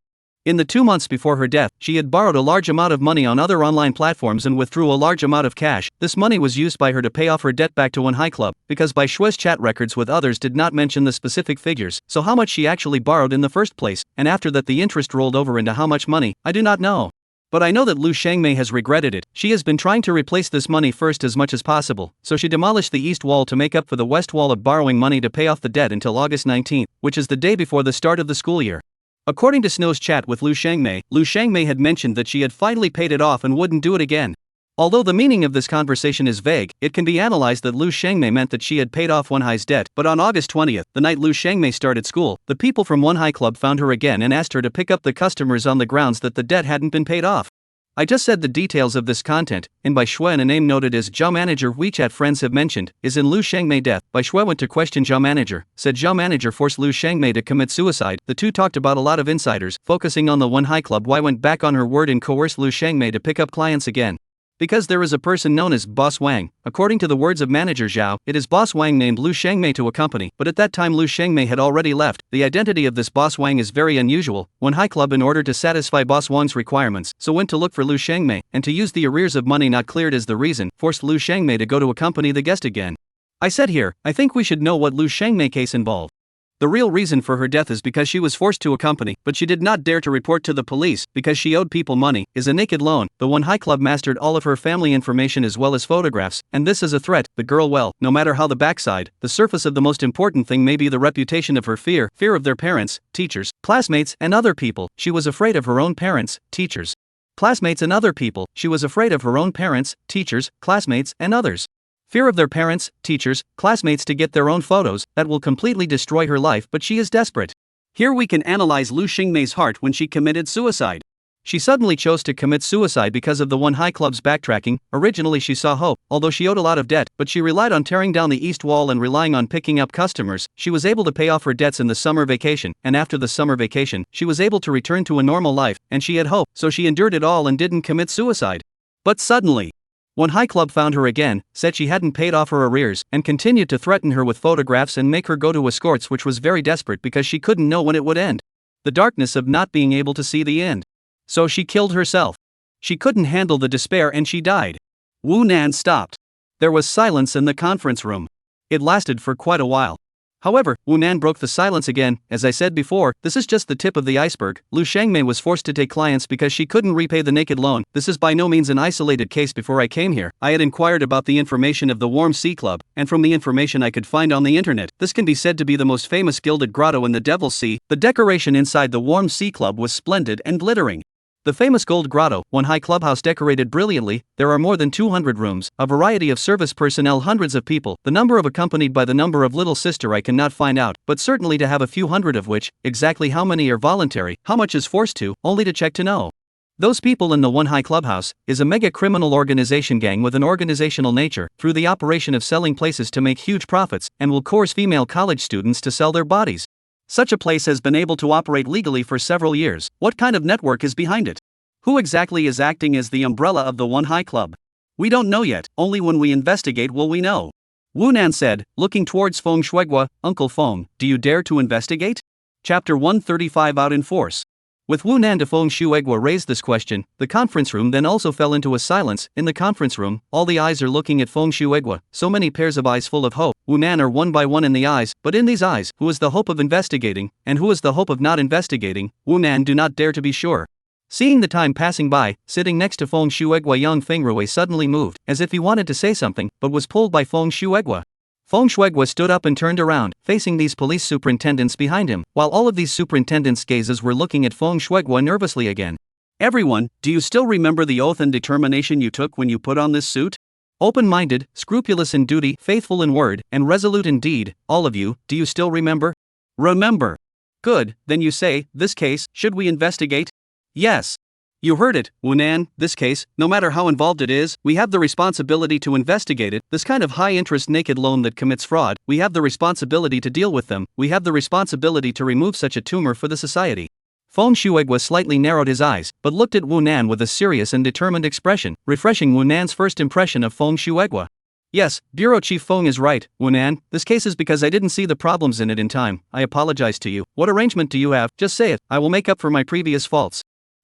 Speaker 1: In the 2 months before her death, she had borrowed a large amount of money on other online platforms and withdrew a large amount of cash. This money was used by her to pay off her debt back to Wanhai Club, because Bai Shui's chat records with others did not mention the specific figures, so how much she actually borrowed in the first place, and after that the interest rolled over into how much money, I do not know. But I know that Lu Xingmei has regretted it. She has been trying to replace this money first as much as possible, so she demolished the east wall to make up for the west wall of borrowing money to pay off the debt until August 19th, which is the day before the start of the school year. According to Snow's chat with Lu Xingmei had mentioned that she had finally paid it off and wouldn't do it again. Although the meaning of this conversation is vague, it can be analyzed that Lu Xingmei meant that she had paid off Wanhai's debt. But on August 20th, the night Lu Xingmei started school, the people from Wanhai Club found her again and asked her to pick up the customers on the grounds that the debt hadn't been paid off. I just said the details of this content, and Bai Shui and a name noted as Zhao Manager WeChat friends have mentioned, is in Lu Xingmei death. Bai Shui went to question Zhao Manager, said Zhao Manager forced Lu Xingmei to commit suicide. The two talked about a lot of insiders, focusing on the Wanhai Club. Why went back on her word and coerced Lu Xingmei to pick up clients again? Because there is a person known as Boss Wang. According to the words of manager Zhao, it is Boss Wang named Lu Xingmei to accompany, but at that time Lu Xingmei had already left. The identity of this Boss Wang is very unusual. Wanhai Club, in order to satisfy Boss Wang's requirements, so went to look for Lu Xingmei, and to use the arrears of money not cleared as the reason, forced Lu Xingmei to go to accompany the guest again. I said here, I think we should know what Lu Xingmei case involved. The real reason for her death is because she was forced to accompany, but she did not dare to report to the police because she owed people money, is a naked loan. The Wanhai Club mastered all of her family information as well as photographs, and this is a threat. The girl, well, no matter how the backside, the surface of the most important thing may be the reputation of her fear of their parents, teachers, classmates, and other people. She was afraid of her own parents, teachers, classmates, and other people. She was afraid of her own parents, teachers, classmates, and others. Fear of their parents, teachers, classmates to get their own photos, that will completely destroy her life, but she is desperate. Here we can analyze Lu Xingmei's heart when she committed suicide. She suddenly chose to commit suicide because of the Wanhai Club's backtracking. Originally she saw hope, although she owed a lot of debt, but she relied on tearing down the east wall and relying on picking up customers. She was able to pay off her debts in the summer vacation, and after the summer vacation, she was able to return to a normal life, and she had hope, so she endured it all and didn't commit suicide. But suddenly, Wanhai Club found her again, said she hadn't paid off her arrears, and continued to threaten her with photographs and make her go to escorts, which was very desperate because she couldn't know when it would end. The darkness of not being able to see the end. So she killed herself. She couldn't handle the despair and she died. Wu Nan stopped. There was silence in the conference room. It lasted for quite a while. However, Wu Nan broke the silence again. As I said before, this is just the tip of the iceberg. Lu Shengmei was forced to take clients because she couldn't repay the naked loan. This is by no means an isolated case. Before I came here, I had inquired about the information of the Warm Sea Club, and from the information I could find on the internet, this can be said to be the most famous gilded grotto in the Devil's Sea. The decoration inside the Warm Sea Club was splendid and glittering. The famous gold grotto, one high clubhouse decorated brilliantly. There are more than 200 rooms, a variety of service personnel, hundreds of people, the number of accompanied by the number of little sister I cannot find out, but certainly to have a few hundred of which, exactly how many are voluntary, how much is forced to, only to check to know. Those people in the one high clubhouse is a mega criminal organization gang with an organizational nature, through the operation of selling places to make huge profits, and will coerce female college students to sell their bodies. Such a place has been able to operate legally for several years. What kind of network is behind it? Who exactly is acting as the umbrella of the One High Club? We don't know yet, only when we investigate will we know. Wu Nan said, looking towards Feng Shuigua. Uncle Feng, do you dare to investigate? Chapter 135 out in force. With Wu Nan to Feng Shuigua raised this question, the conference room then also fell into a silence. In the conference room, all the eyes are looking at Feng Shuigua, so many pairs of eyes full of hope. Wu Nan are one by one in the eyes, but in these eyes, who is the hope of investigating, and who is the hope of not investigating? Wu Nan do not dare to be sure. Seeing the time passing by, sitting next to Feng Shuigua, young Feng Rui suddenly moved, as if he wanted to say something, but was pulled by Feng Shuigua. Feng Shuigua stood up and turned around, facing these police superintendents behind him, while all of these superintendents' gazes were looking at Feng Shuigua nervously again. Everyone, do you still remember the oath and determination you took when you put on this suit? Open-minded, scrupulous in duty, faithful in word, and resolute in deed, all of you, do you still remember? Remember. Good, then you say, this case, should we investigate? Yes. You heard it, Wu Nan, this case, no matter how involved it is, we have the responsibility to investigate it. This kind of high-interest naked loan that commits fraud, we have the responsibility to deal with them, we have the responsibility to remove such a tumor for the society. Feng Shuigua slightly narrowed his eyes, but looked at Wu Nan with a serious and determined expression, refreshing Wu Nan's first impression of Feng Shuigua. Yes, Bureau Chief Feng is right, Wu Nan, this case is because I didn't see the problems in it in time. I apologize to you. What arrangement do you have? Just say it, I will make up for my previous faults.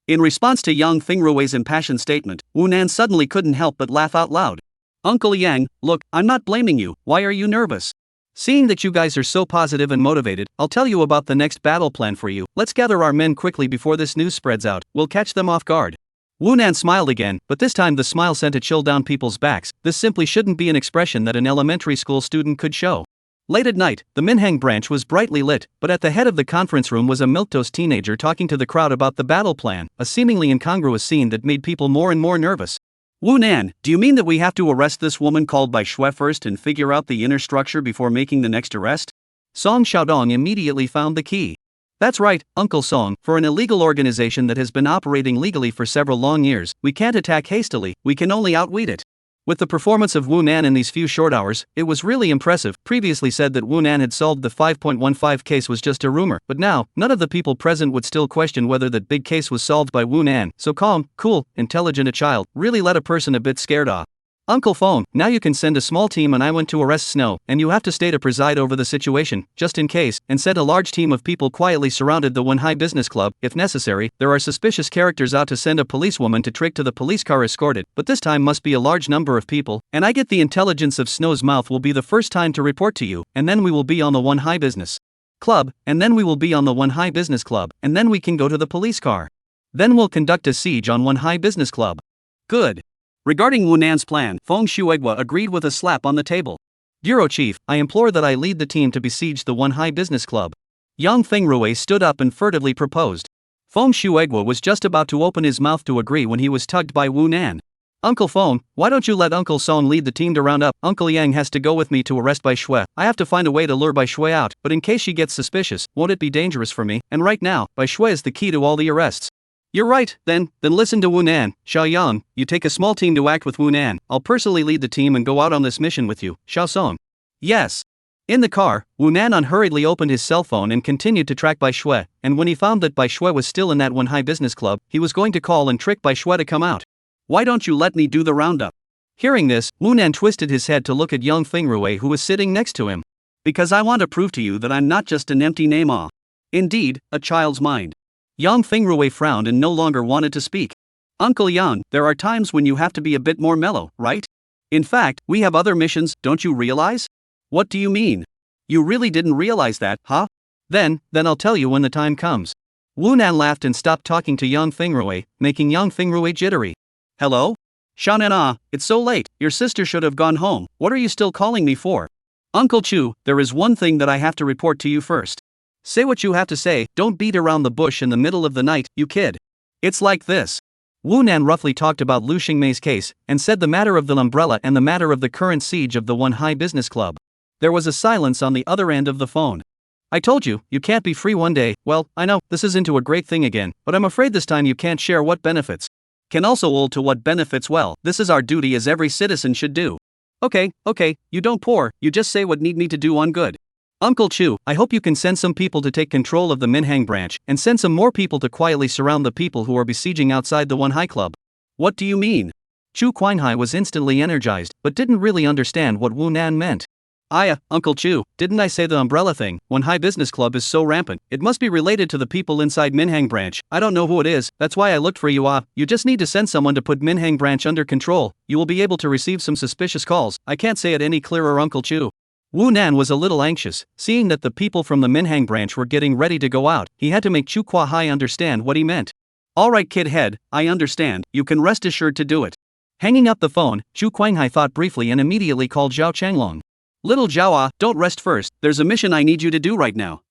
Speaker 1: In response to young Feng Rui's impassioned statement, Wu Nan suddenly couldn't help but laugh out loud. Uncle Yang, look, I'm not blaming you, why are you nervous? Seeing that you guys are so positive and motivated, I'll tell you about the next battle plan for you. Let's gather our men quickly before this news spreads out, we'll catch them off guard. Wu Nan smiled again, but this time the smile sent a chill down people's backs. This simply shouldn't be an expression that an elementary school student could show. Late at night, the Minhang branch was brightly lit, but at the head of the conference room was a milquetoast teenager talking to the crowd about the battle plan, a seemingly incongruous scene that made people more and more nervous. Wu Nan, do you mean that we have to arrest this woman called Bai Shui first and figure out the inner structure before making the next arrest? Song Xiaodong immediately found the key. That's right, Uncle Song, for an illegal organization that has been operating legally for several long years, we can't attack hastily, we can only outweed it. With the performance of Wu Nan in these few short hours, it was really impressive. Previously said that Wu Nan had solved the 5.15 case was just a rumor, but now, none of the people present would still question whether that big case was solved by Wu Nan. So calm, cool, intelligent a child, really let a person a bit scared off. Uncle Feng, now you can send a small team and I went to arrest Snow, and you have to stay to preside over the situation, just in case, and sent a large team of people quietly surrounded the Wenhai Business Club. If necessary, there are suspicious characters out to send a policewoman to trick to the police car escorted, but this time must be a large number of people, and I get the intelligence of Snow's mouth will be the first time to report to you, and then we will be on the Wenhai Business Club, and then we will be on the Wenhai Business Club, and then we can go to the police car. Then we'll conduct a siege on Wenhai Business Club. Good. Regarding Wu Nan's plan, Feng Shuigua agreed with a slap on the table. Bureau Chief, I implore that I lead the team to besiege the Wenhai Business Club. Yang Feng Rui stood up and furtively proposed. Feng Shuigua was just about to open his mouth to agree when he was tugged by Wu Nan. Uncle Feng, why don't you let Uncle Song lead the team to round up? Uncle Yang has to go with me to arrest Bai Shui. I have to find a way to lure Bai Shui out, but in case she gets suspicious, won't it be dangerous for me? And right now, Bai Shui is the key to all the arrests. You're right, then listen to Wu Nan. Xiao Yang, you take a small team to act with Wu Nan. I'll personally lead the team and go out on this mission with you. Xiao Song. Yes. In the car, Wu Nan unhurriedly opened his cell phone and continued to track Bai Shui, and when he found that Bai Shui was still in that Wenhai Business Club, he was going to call and trick Bai Shui to come out. Why don't you let me do the roundup? Hearing this, Wu Nan twisted his head to look at young Feng Rui who was sitting next to him. Because I want to prove to you that I'm not just an empty name. Indeed, a child's mind. Yang Feng Rui frowned and no longer wanted to speak. Uncle Yang, there are times when you have to be a bit more mellow, right? In fact, we have other missions, don't you realize? What do you mean? You really didn't realize that, huh? Then I'll tell you when the time comes. Wu Nan laughed and stopped talking to Yang Fingrui, making Yang Fingrui jittery. Hello? Shanana, it's so late, your sister should have gone home, what are you still calling me for? Uncle Chu, there is one thing that I have to report to you first. Say what you have to say, don't beat around the bush in the middle of the night, you kid. It's like this. Wu Nan roughly talked about Lu Xingmei's case, and said the matter of the umbrella and the matter of the current siege of the One High Business Club. There was a silence on the other end of the phone. I told you, you can't be free one day. Well, I know, this isn't a great thing again, but I'm afraid this time you can't share what benefits. Can also hold to what benefits well, this is our duty as every citizen should do. Okay, you don't pour, you just say what need me to do on good. Uncle Chu, I hope you can send some people to take control of the Minhang branch, and send some more people to quietly surround the people who are besieging outside the One High Club. What do you mean? Chu Quinhai was instantly energized, but didn't really understand what Wu Nan meant. Uncle Chu, didn't I say the umbrella thing? One High Business Club is so rampant, it must be related to the people inside Minhang branch. I don't know who it is, that's why I looked for you. You just need to send someone to put Minhang branch under control, you will be able to receive some suspicious calls. I can't say it any clearer, Uncle Chu. Wu Nan was a little anxious, seeing that the people from the Minhang branch were getting ready to go out. He had to make Chu Quahai understand what he meant. Alright kid head, I understand, you can rest assured to do it. Hanging up the phone, Chu Quanghai thought briefly and immediately called Zhao Changlong. Little Zhao, don't rest first, there's a mission I need you to do right now.